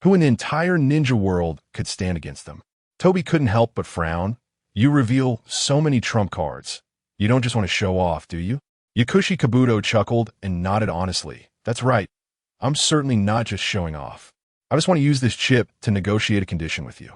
who in the entire ninja world could stand against them? Tobi couldn't help but frown. You reveal so many trump cards. You don't just want to show off, do you? Yakushi Kabuto chuckled and nodded honestly. That's right. I'm certainly not just showing off. I just want to use this chip to negotiate a condition with you.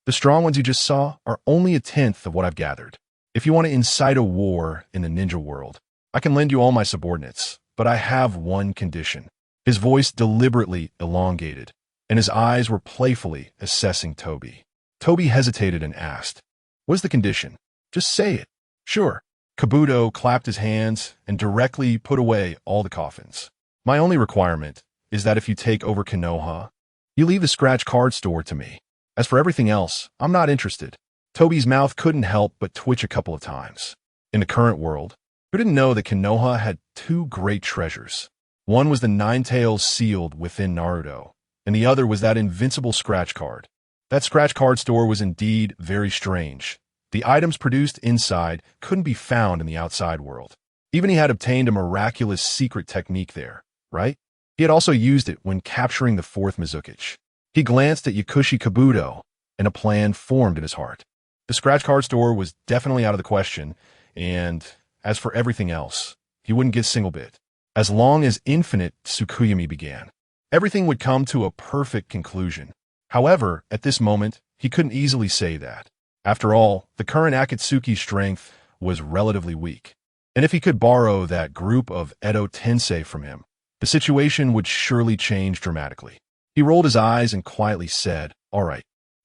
The strong ones you just saw are only a tenth of what I've gathered. If you want to incite a war in the ninja world, I can lend you all my subordinates, but I have one condition. His voice deliberately elongated, and his eyes were playfully assessing Tobi. Tobi hesitated and asked, what is the condition? Just say it. Sure. Kabuto clapped his hands and directly put away all the coffins. My only requirement is that if you take over Konoha, you leave the scratch card store to me. As for everything else, I'm not interested. Toby's mouth couldn't help but twitch a couple of times. In the current world, who didn't know that Konoha had two great treasures? One was the Nine Tails sealed within Naruto, and the other was that invincible scratch card. That scratch card store was indeed very strange. The items produced inside couldn't be found in the outside world. Even he had obtained a miraculous secret technique there, right? He had also used it when capturing the fourth Mizukichi. He glanced at Yakushi Kabuto, and a plan formed in his heart. The scratch card store was definitely out of the question, and as for everything else, he wouldn't get a single bit. As long as infinite Tsukuyomi began, everything would come to a perfect conclusion. However, at this moment, he couldn't easily say that. After all, the current Akatsuki's strength was relatively weak. And if he could borrow that group of Edo Tensei from him, the situation would surely change dramatically. He rolled his eyes and quietly said, "All right,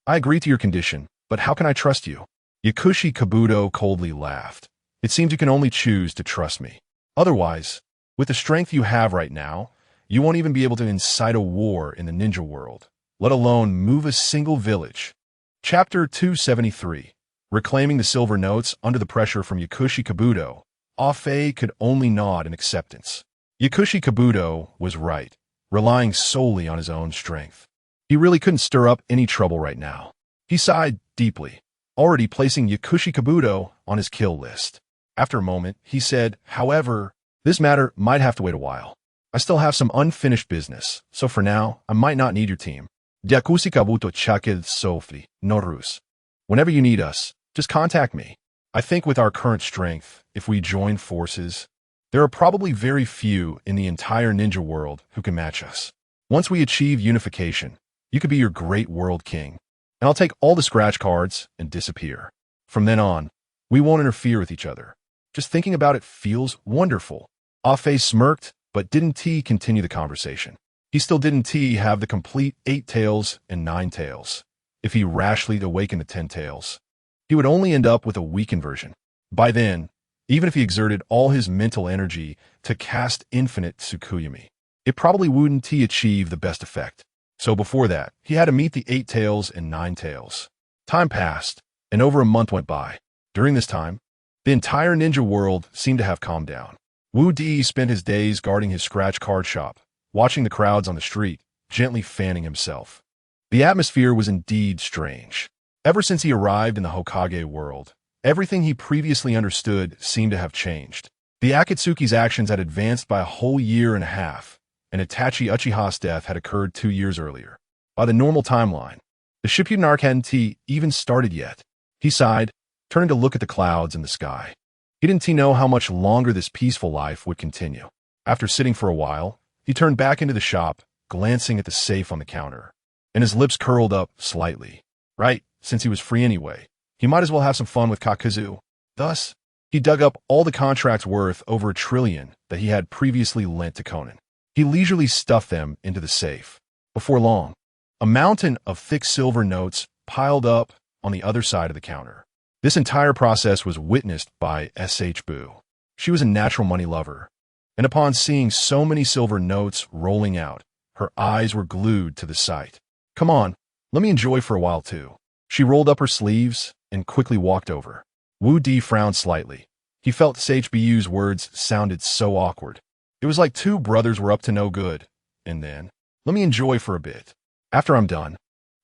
I agree to your condition, but how can I trust you?" Yakushi Kabuto coldly laughed. "It seems you can only choose to trust me. Otherwise, with the strength you have right now, you won't even be able to incite a war in the ninja world, let alone move a single village." Chapter 273. Reclaiming the silver notes under the pressure from Yakushi Kabuto, Afe could only nod in acceptance. Yakushi Kabuto was right, relying solely on his own strength. He really couldn't stir up any trouble right now. He sighed deeply, already placing Yakushi Kabuto on his kill list. After a moment, he said, "However, this matter might have to wait a while. I still have some unfinished business, so for now, I might not need your team. Yakushi Kabuto Chaked Sofri, Norus. Whenever you need us, just contact me. I think with our current strength, if we join forces, there are probably very few in the entire ninja world who can match us. Once we achieve unification, you could be your great world king, and I'll take all the scratch cards and disappear. From then on, we won't interfere with each other. Just thinking about it feels wonderful." Afe smirked, but didn't he continue the conversation? He still didn't he have the complete 8 tails and 9 tails. If he rashly awakened the 10 tails, he would only end up with a weakened version. By then, even if he exerted all his mental energy to cast infinite Tsukuyomi, it probably wouldn't he achieve the best effect. So before that, he had to meet the 8 tails and 9 tails. Time passed, and over a month went by. During this time, the entire ninja world seemed to have calmed down. Wu Di spent his days guarding his scratch card shop, watching the crowds on the street, gently fanning himself. The atmosphere was indeed strange. Ever since he arrived in the Hokage world, everything he previously understood seemed to have changed. The Akatsuki's actions had advanced by a whole year and a half, and Itachi Uchiha's death had occurred 2 years earlier. By the normal timeline, the Shippuden arc hadn't even started yet. He sighed, turning to look at the clouds in the sky. He didn't know how much longer this peaceful life would continue. After sitting for a while, he turned back into the shop, glancing at the safe on the counter, and his lips curled up slightly. Right, since he was free anyway, he might as well have some fun with Kakuzu. Thus, he dug up all the contracts worth over 1 trillion that he had previously lent to Conan. He leisurely stuffed them into the safe. Before long, a mountain of thick silver notes piled up on the other side of the counter. This entire process was witnessed by S.H. Boo. She was a natural money lover, and upon seeing so many silver notes rolling out, her eyes were glued to the sight. "Come on, let me enjoy for a while too." She rolled up her sleeves and quickly walked over. Wu Di frowned slightly. He felt SHBU's words sounded so awkward. It was like two brothers were up to no good. And then, "Let me enjoy for a bit. After I'm done,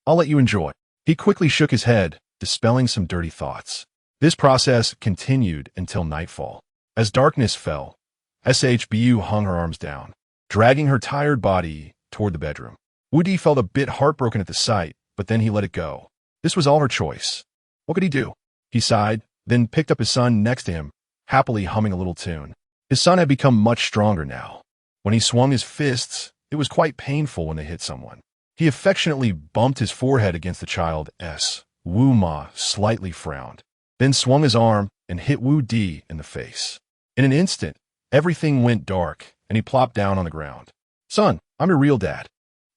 I'll let you enjoy." He quickly shook his head, dispelling some dirty thoughts. This process continued until nightfall. As darkness fell, SHBU hung her arms down, dragging her tired body toward the bedroom. Wu Di felt a bit heartbroken at the sight, but then he let it go. This was all her choice. What could he do? He sighed, then picked up his son next to him, happily humming a little tune. His son had become much stronger now. When he swung his fists, it was quite painful when they hit someone. He affectionately bumped his forehead against the child's. Wu Ma slightly frowned, then swung his arm and hit Wu Di in the face. In an instant, everything went dark, and he plopped down on the ground. "Son, I'm your real dad.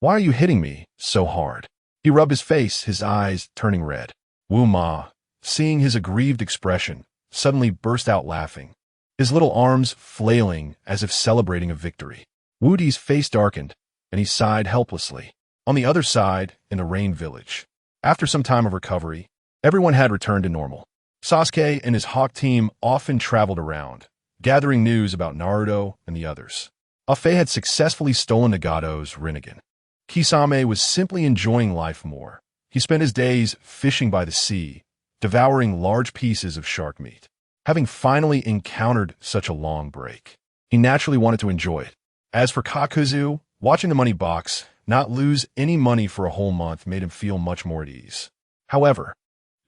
Why are you hitting me so hard?" He rubbed his face, his eyes turning red. Wu Ma, seeing his aggrieved expression, suddenly burst out laughing, his little arms flailing as if celebrating a victory. Wu Di's face darkened, and he sighed helplessly. On the other side, in the Rain Village, after some time of recovery, everyone had returned to normal. Sasuke and his Hawk team often traveled around, gathering news about Naruto and the others. Afe had successfully stolen Nagato's Rinnegan. Kisame was simply enjoying life more. He spent his days fishing by the sea, devouring large pieces of shark meat. Having finally encountered such a long break, he naturally wanted to enjoy it. As for Kakuzu, watching the money box not lose any money for a whole month made him feel much more at ease. However,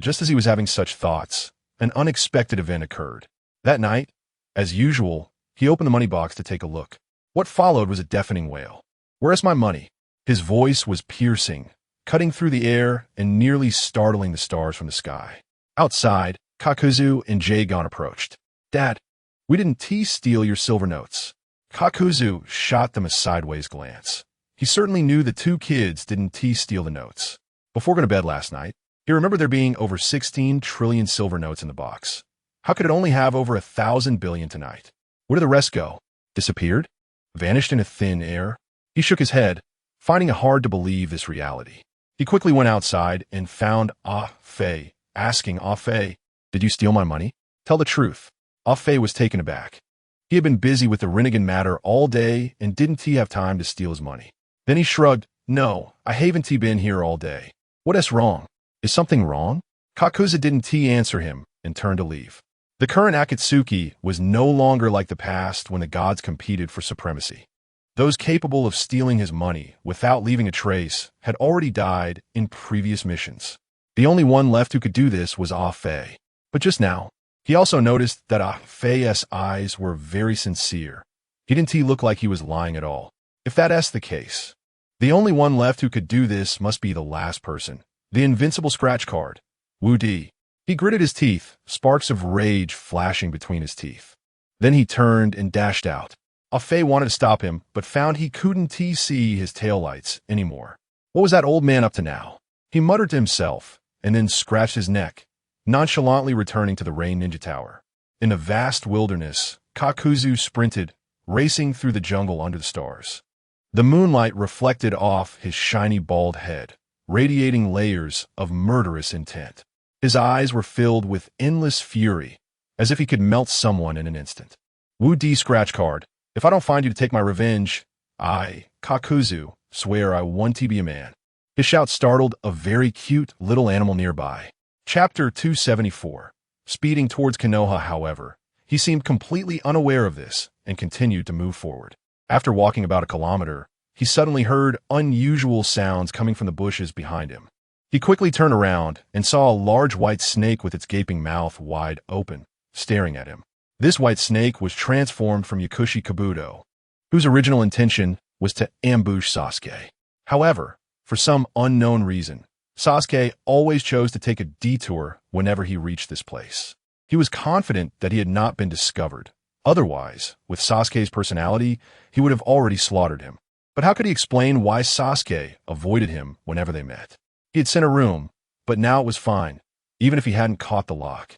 just as he was having such thoughts, an unexpected event occurred. That night, as usual, he opened the money box to take a look. What followed was a deafening wail. "Where's my money?" His voice was piercing, cutting through the air and nearly startling the stars from the sky. Outside, Kakuzu and Jaegon approached. "Dad, we didn't steal your silver notes." Kakuzu shot them a sideways glance. He certainly knew the two kids didn't steal the notes. Before going to bed last night, he remembered there being over 16 trillion silver notes in the box. How could it only have over 1,000 billion tonight? Where did the rest go? Disappeared? Vanished into thin air? He shook his head, finding it hard to believe this reality. He quickly went outside and found Afe, asking Afe, "Did you steal my money? Tell the truth." Afe was taken aback. He had been busy with the Rinnegan matter all day and didn't have time to steal his money. Then he shrugged. "No, I haven't been here all day." "What is wrong? Is something wrong?" Kakuzu didn't answer him and turned to leave. The current Akatsuki was no longer like the past when the gods competed for supremacy. Those capable of stealing his money without leaving a trace had already died in previous missions. The only one left who could do this was Afe. But just now, he also noticed that Afe's eyes were very sincere. He didn't look like he was lying at all. If that's the case, the only one left who could do this must be the last person, the invincible scratch card, Wu Di. He gritted his teeth, sparks of rage flashing between his teeth. Then he turned and dashed out. Afe wanted to stop him, but found he couldn't see his taillights anymore. What was that old man up to now? He muttered to himself, and then scratched his neck, nonchalantly returning to the Rain Ninja Tower. In the vast wilderness, Kakuzu sprinted, racing through the jungle under the stars. The moonlight reflected off his shiny bald head, radiating layers of murderous intent. His eyes were filled with endless fury, as if he could melt someone in an instant. Wu Di scratch card. "If I don't find you to take my revenge, I, Kakuzu, swear I want to be a man." His shout startled a very cute little animal nearby. Chapter 274. Speeding towards Konoha, however, he seemed completely unaware of this and continued to move forward. After walking about a kilometer, he suddenly heard unusual sounds coming from the bushes behind him. He quickly turned around and saw a large white snake with its gaping mouth wide open, staring at him. This white snake was transformed from Yakushi Kabuto, whose original intention was to ambush Sasuke. However, for some unknown reason, Sasuke always chose to take a detour whenever he reached this place. He was confident that he had not been discovered. Otherwise, with Sasuke's personality, he would have already slaughtered him. But how could he explain why Sasuke avoided him whenever they met? He had sent a room, but now it was fine, even if he hadn't caught the lock.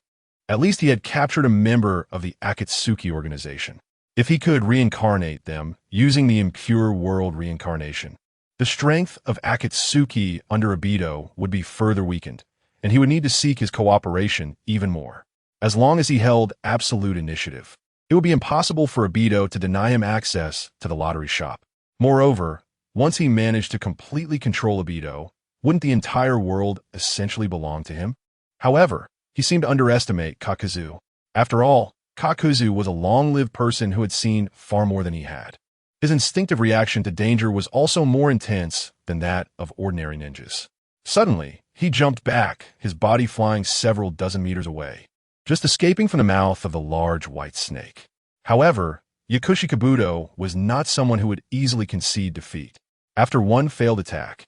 At least he had captured a member of the Akatsuki organization. If he could reincarnate them using the impure world reincarnation, the strength of Akatsuki under Obito would be further weakened, and he would need to seek his cooperation even more. As long as he held absolute initiative, it would be impossible for Obito to deny him access to the lottery shop. Moreover, once he managed to completely control Obito, wouldn't the entire world essentially belong to him? However, he seemed to underestimate Kakuzu. After all, Kakuzu was a long-lived person who had seen far more than he had. His instinctive reaction to danger was also more intense than that of ordinary ninjas. Suddenly, he jumped back, his body flying several dozen meters away, just escaping from the mouth of the large white snake. However, Yakushi Kabuto was not someone who would easily concede defeat. After one failed attack,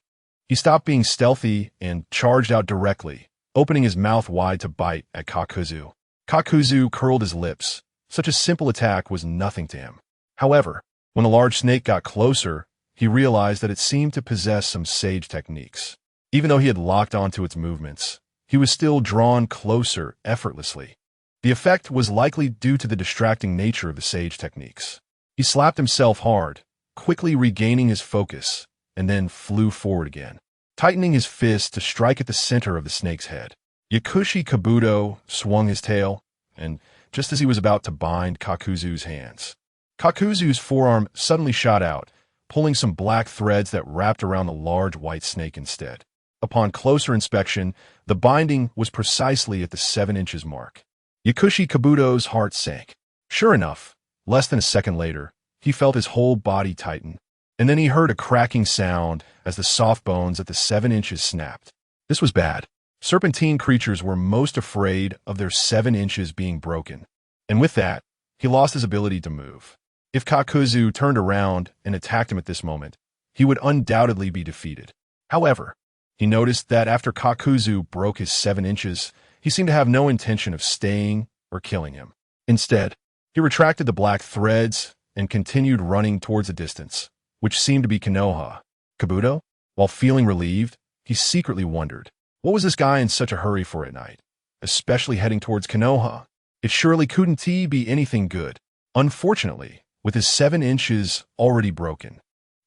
he stopped being stealthy and charged out directly, opening his mouth wide to bite at Kakuzu. Kakuzu curled his lips. Such a simple attack was nothing to him. However, when the large snake got closer, he realized that it seemed to possess some sage techniques. Even though he had locked onto its movements, he was still drawn closer effortlessly. The effect was likely due to the distracting nature of the sage techniques. He slapped himself hard, quickly regaining his focus, and then flew forward again, tightening his fist to strike at the center of the snake's head. Yakushi Kabuto swung his tail, and just as he was about to bind Kakuzu's hands, Kakuzu's forearm suddenly shot out, pulling some black threads that wrapped around the large white snake instead. Upon closer inspection, the binding was precisely at the 7 inches mark. Yakushi Kabuto's heart sank. Sure enough, less than a second later, he felt his whole body tighten, and then he heard a cracking sound as the soft bones at the 7 inches snapped. This was bad. Serpentine creatures were most afraid of their 7 inches being broken, and with that, he lost his ability to move. If Kakuzu turned around and attacked him at this moment, he would undoubtedly be defeated. However, he noticed that after Kakuzu broke his 7 inches, he seemed to have no intention of staying or killing him. Instead, he retracted the black threads and continued running towards a distance, which seemed to be Konoha. Kabuto? While feeling relieved, he secretly wondered, what was this guy in such a hurry for at night, especially heading towards Konoha? It surely couldn't be anything good. Unfortunately, with his 7 inches already broken,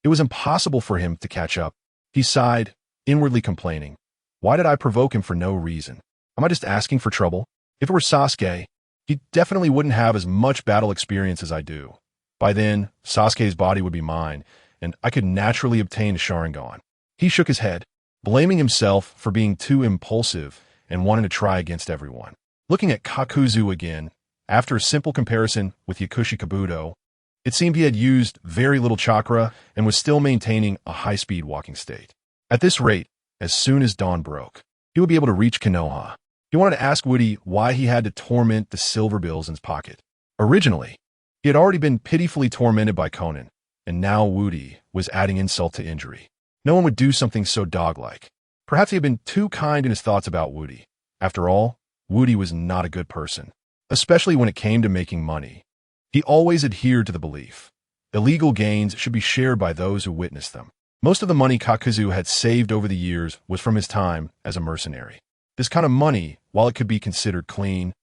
it was impossible for him to catch up. He sighed, inwardly complaining, why did I provoke him for no reason? Am I just asking for trouble? If it were Sasuke, he definitely wouldn't have as much battle experience as I do. By then, Sasuke's body would be mine, and I could naturally obtain a Sharingan. He shook his head, blaming himself for being too impulsive and wanting to try against everyone. Looking at Kakuzu again, after a simple comparison with Yakushi Kabuto, it seemed he had used very little chakra and was still maintaining a high-speed walking state. At this rate, as soon as dawn broke, he would be able to reach Konoha. He wanted to ask Woody why he had to torment the silver bills in his pocket. Originally, he had already been pitifully tormented by Conan, and now Woody was adding insult to injury. No one would do something so dog-like. Perhaps he had been too kind in his thoughts about Woody. After all, Woody was not a good person, especially when it came to making money. He always adhered to the belief illegal gains should be shared by those who witnessed them. Most of the money Kakuzu had saved over the years was from his time as a mercenary. This kind of money, while it could be considered clean,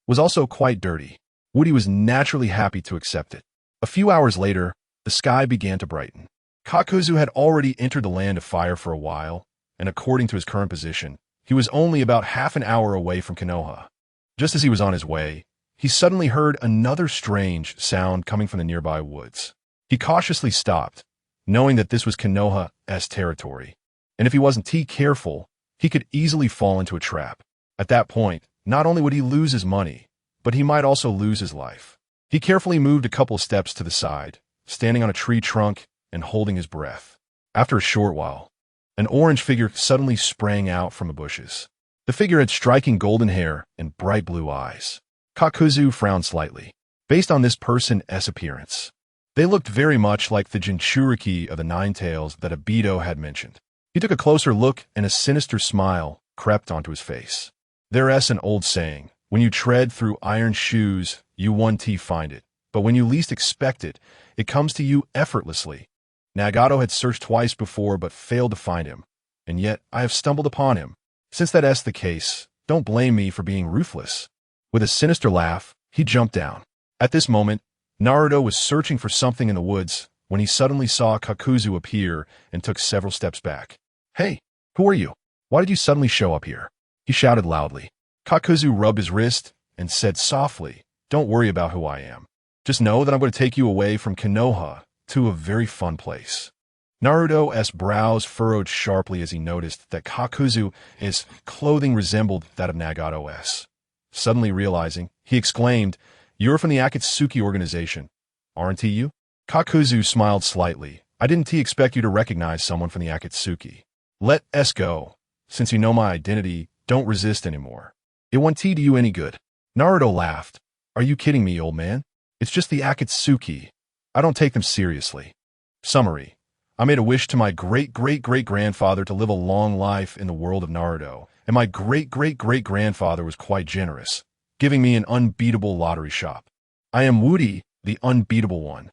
was also quite dirty. Woody was naturally happy to accept it. A few hours later, the sky began to brighten. Kakuzu had already entered the land of fire for a while, and according to his current position, he was only about half an hour away from Konoha. Just as he was on his way, he suddenly heard another strange sound coming from the nearby woods. He cautiously stopped, knowing that this was Konoha's territory, and if he wasn't too careful, he could easily fall into a trap. At that point, not only would he lose his money, but he might also lose his life. He carefully moved a couple of steps to the side, standing on a tree trunk and holding his breath. After a short while, an orange figure suddenly sprang out from the bushes. The figure had striking golden hair and bright blue eyes. Kakuzu frowned slightly. Based on this person's appearance, they looked very much like the Jinchuriki of the Nine Tails that Obito had mentioned. He took a closer look and a sinister smile crept onto his face. There's an old saying, when you tread through iron shoes, you find it, but when you least expect it, it comes to you effortlessly. Nagato had searched twice before but failed to find him, and yet I have stumbled upon him. Since that's the case, don't blame me for being ruthless. With a sinister laugh, he jumped down. At this moment, Naruto was searching for something in the woods when he suddenly saw Kakuzu appear and took several steps back. Hey, who are you? Why did you suddenly show up here? He shouted loudly. Kakuzu rubbed his wrist and said softly, don't worry about who I am. Just know that I'm going to take you away from Konoha to a very fun place. Naruto's brows furrowed sharply as he noticed that Kakuzu's clothing resembled that of Nagato's. Suddenly realizing, he exclaimed, You're from the Akatsuki organization, aren't you? Kakuzu smiled slightly. I didn't expect you to recognize someone from the Akatsuki. Let us go. Since you know my identity, don't resist anymore. It won't do you any good. Naruto laughed. Are you kidding me, old man? It's just the Akatsuki. I don't take them seriously. Summary. I made a wish to my great-great-great-grandfather to live a long life in the world of Naruto, and my great-great-great-grandfather was quite generous, giving me an unbeatable lottery shop. I am Woody, the unbeatable one.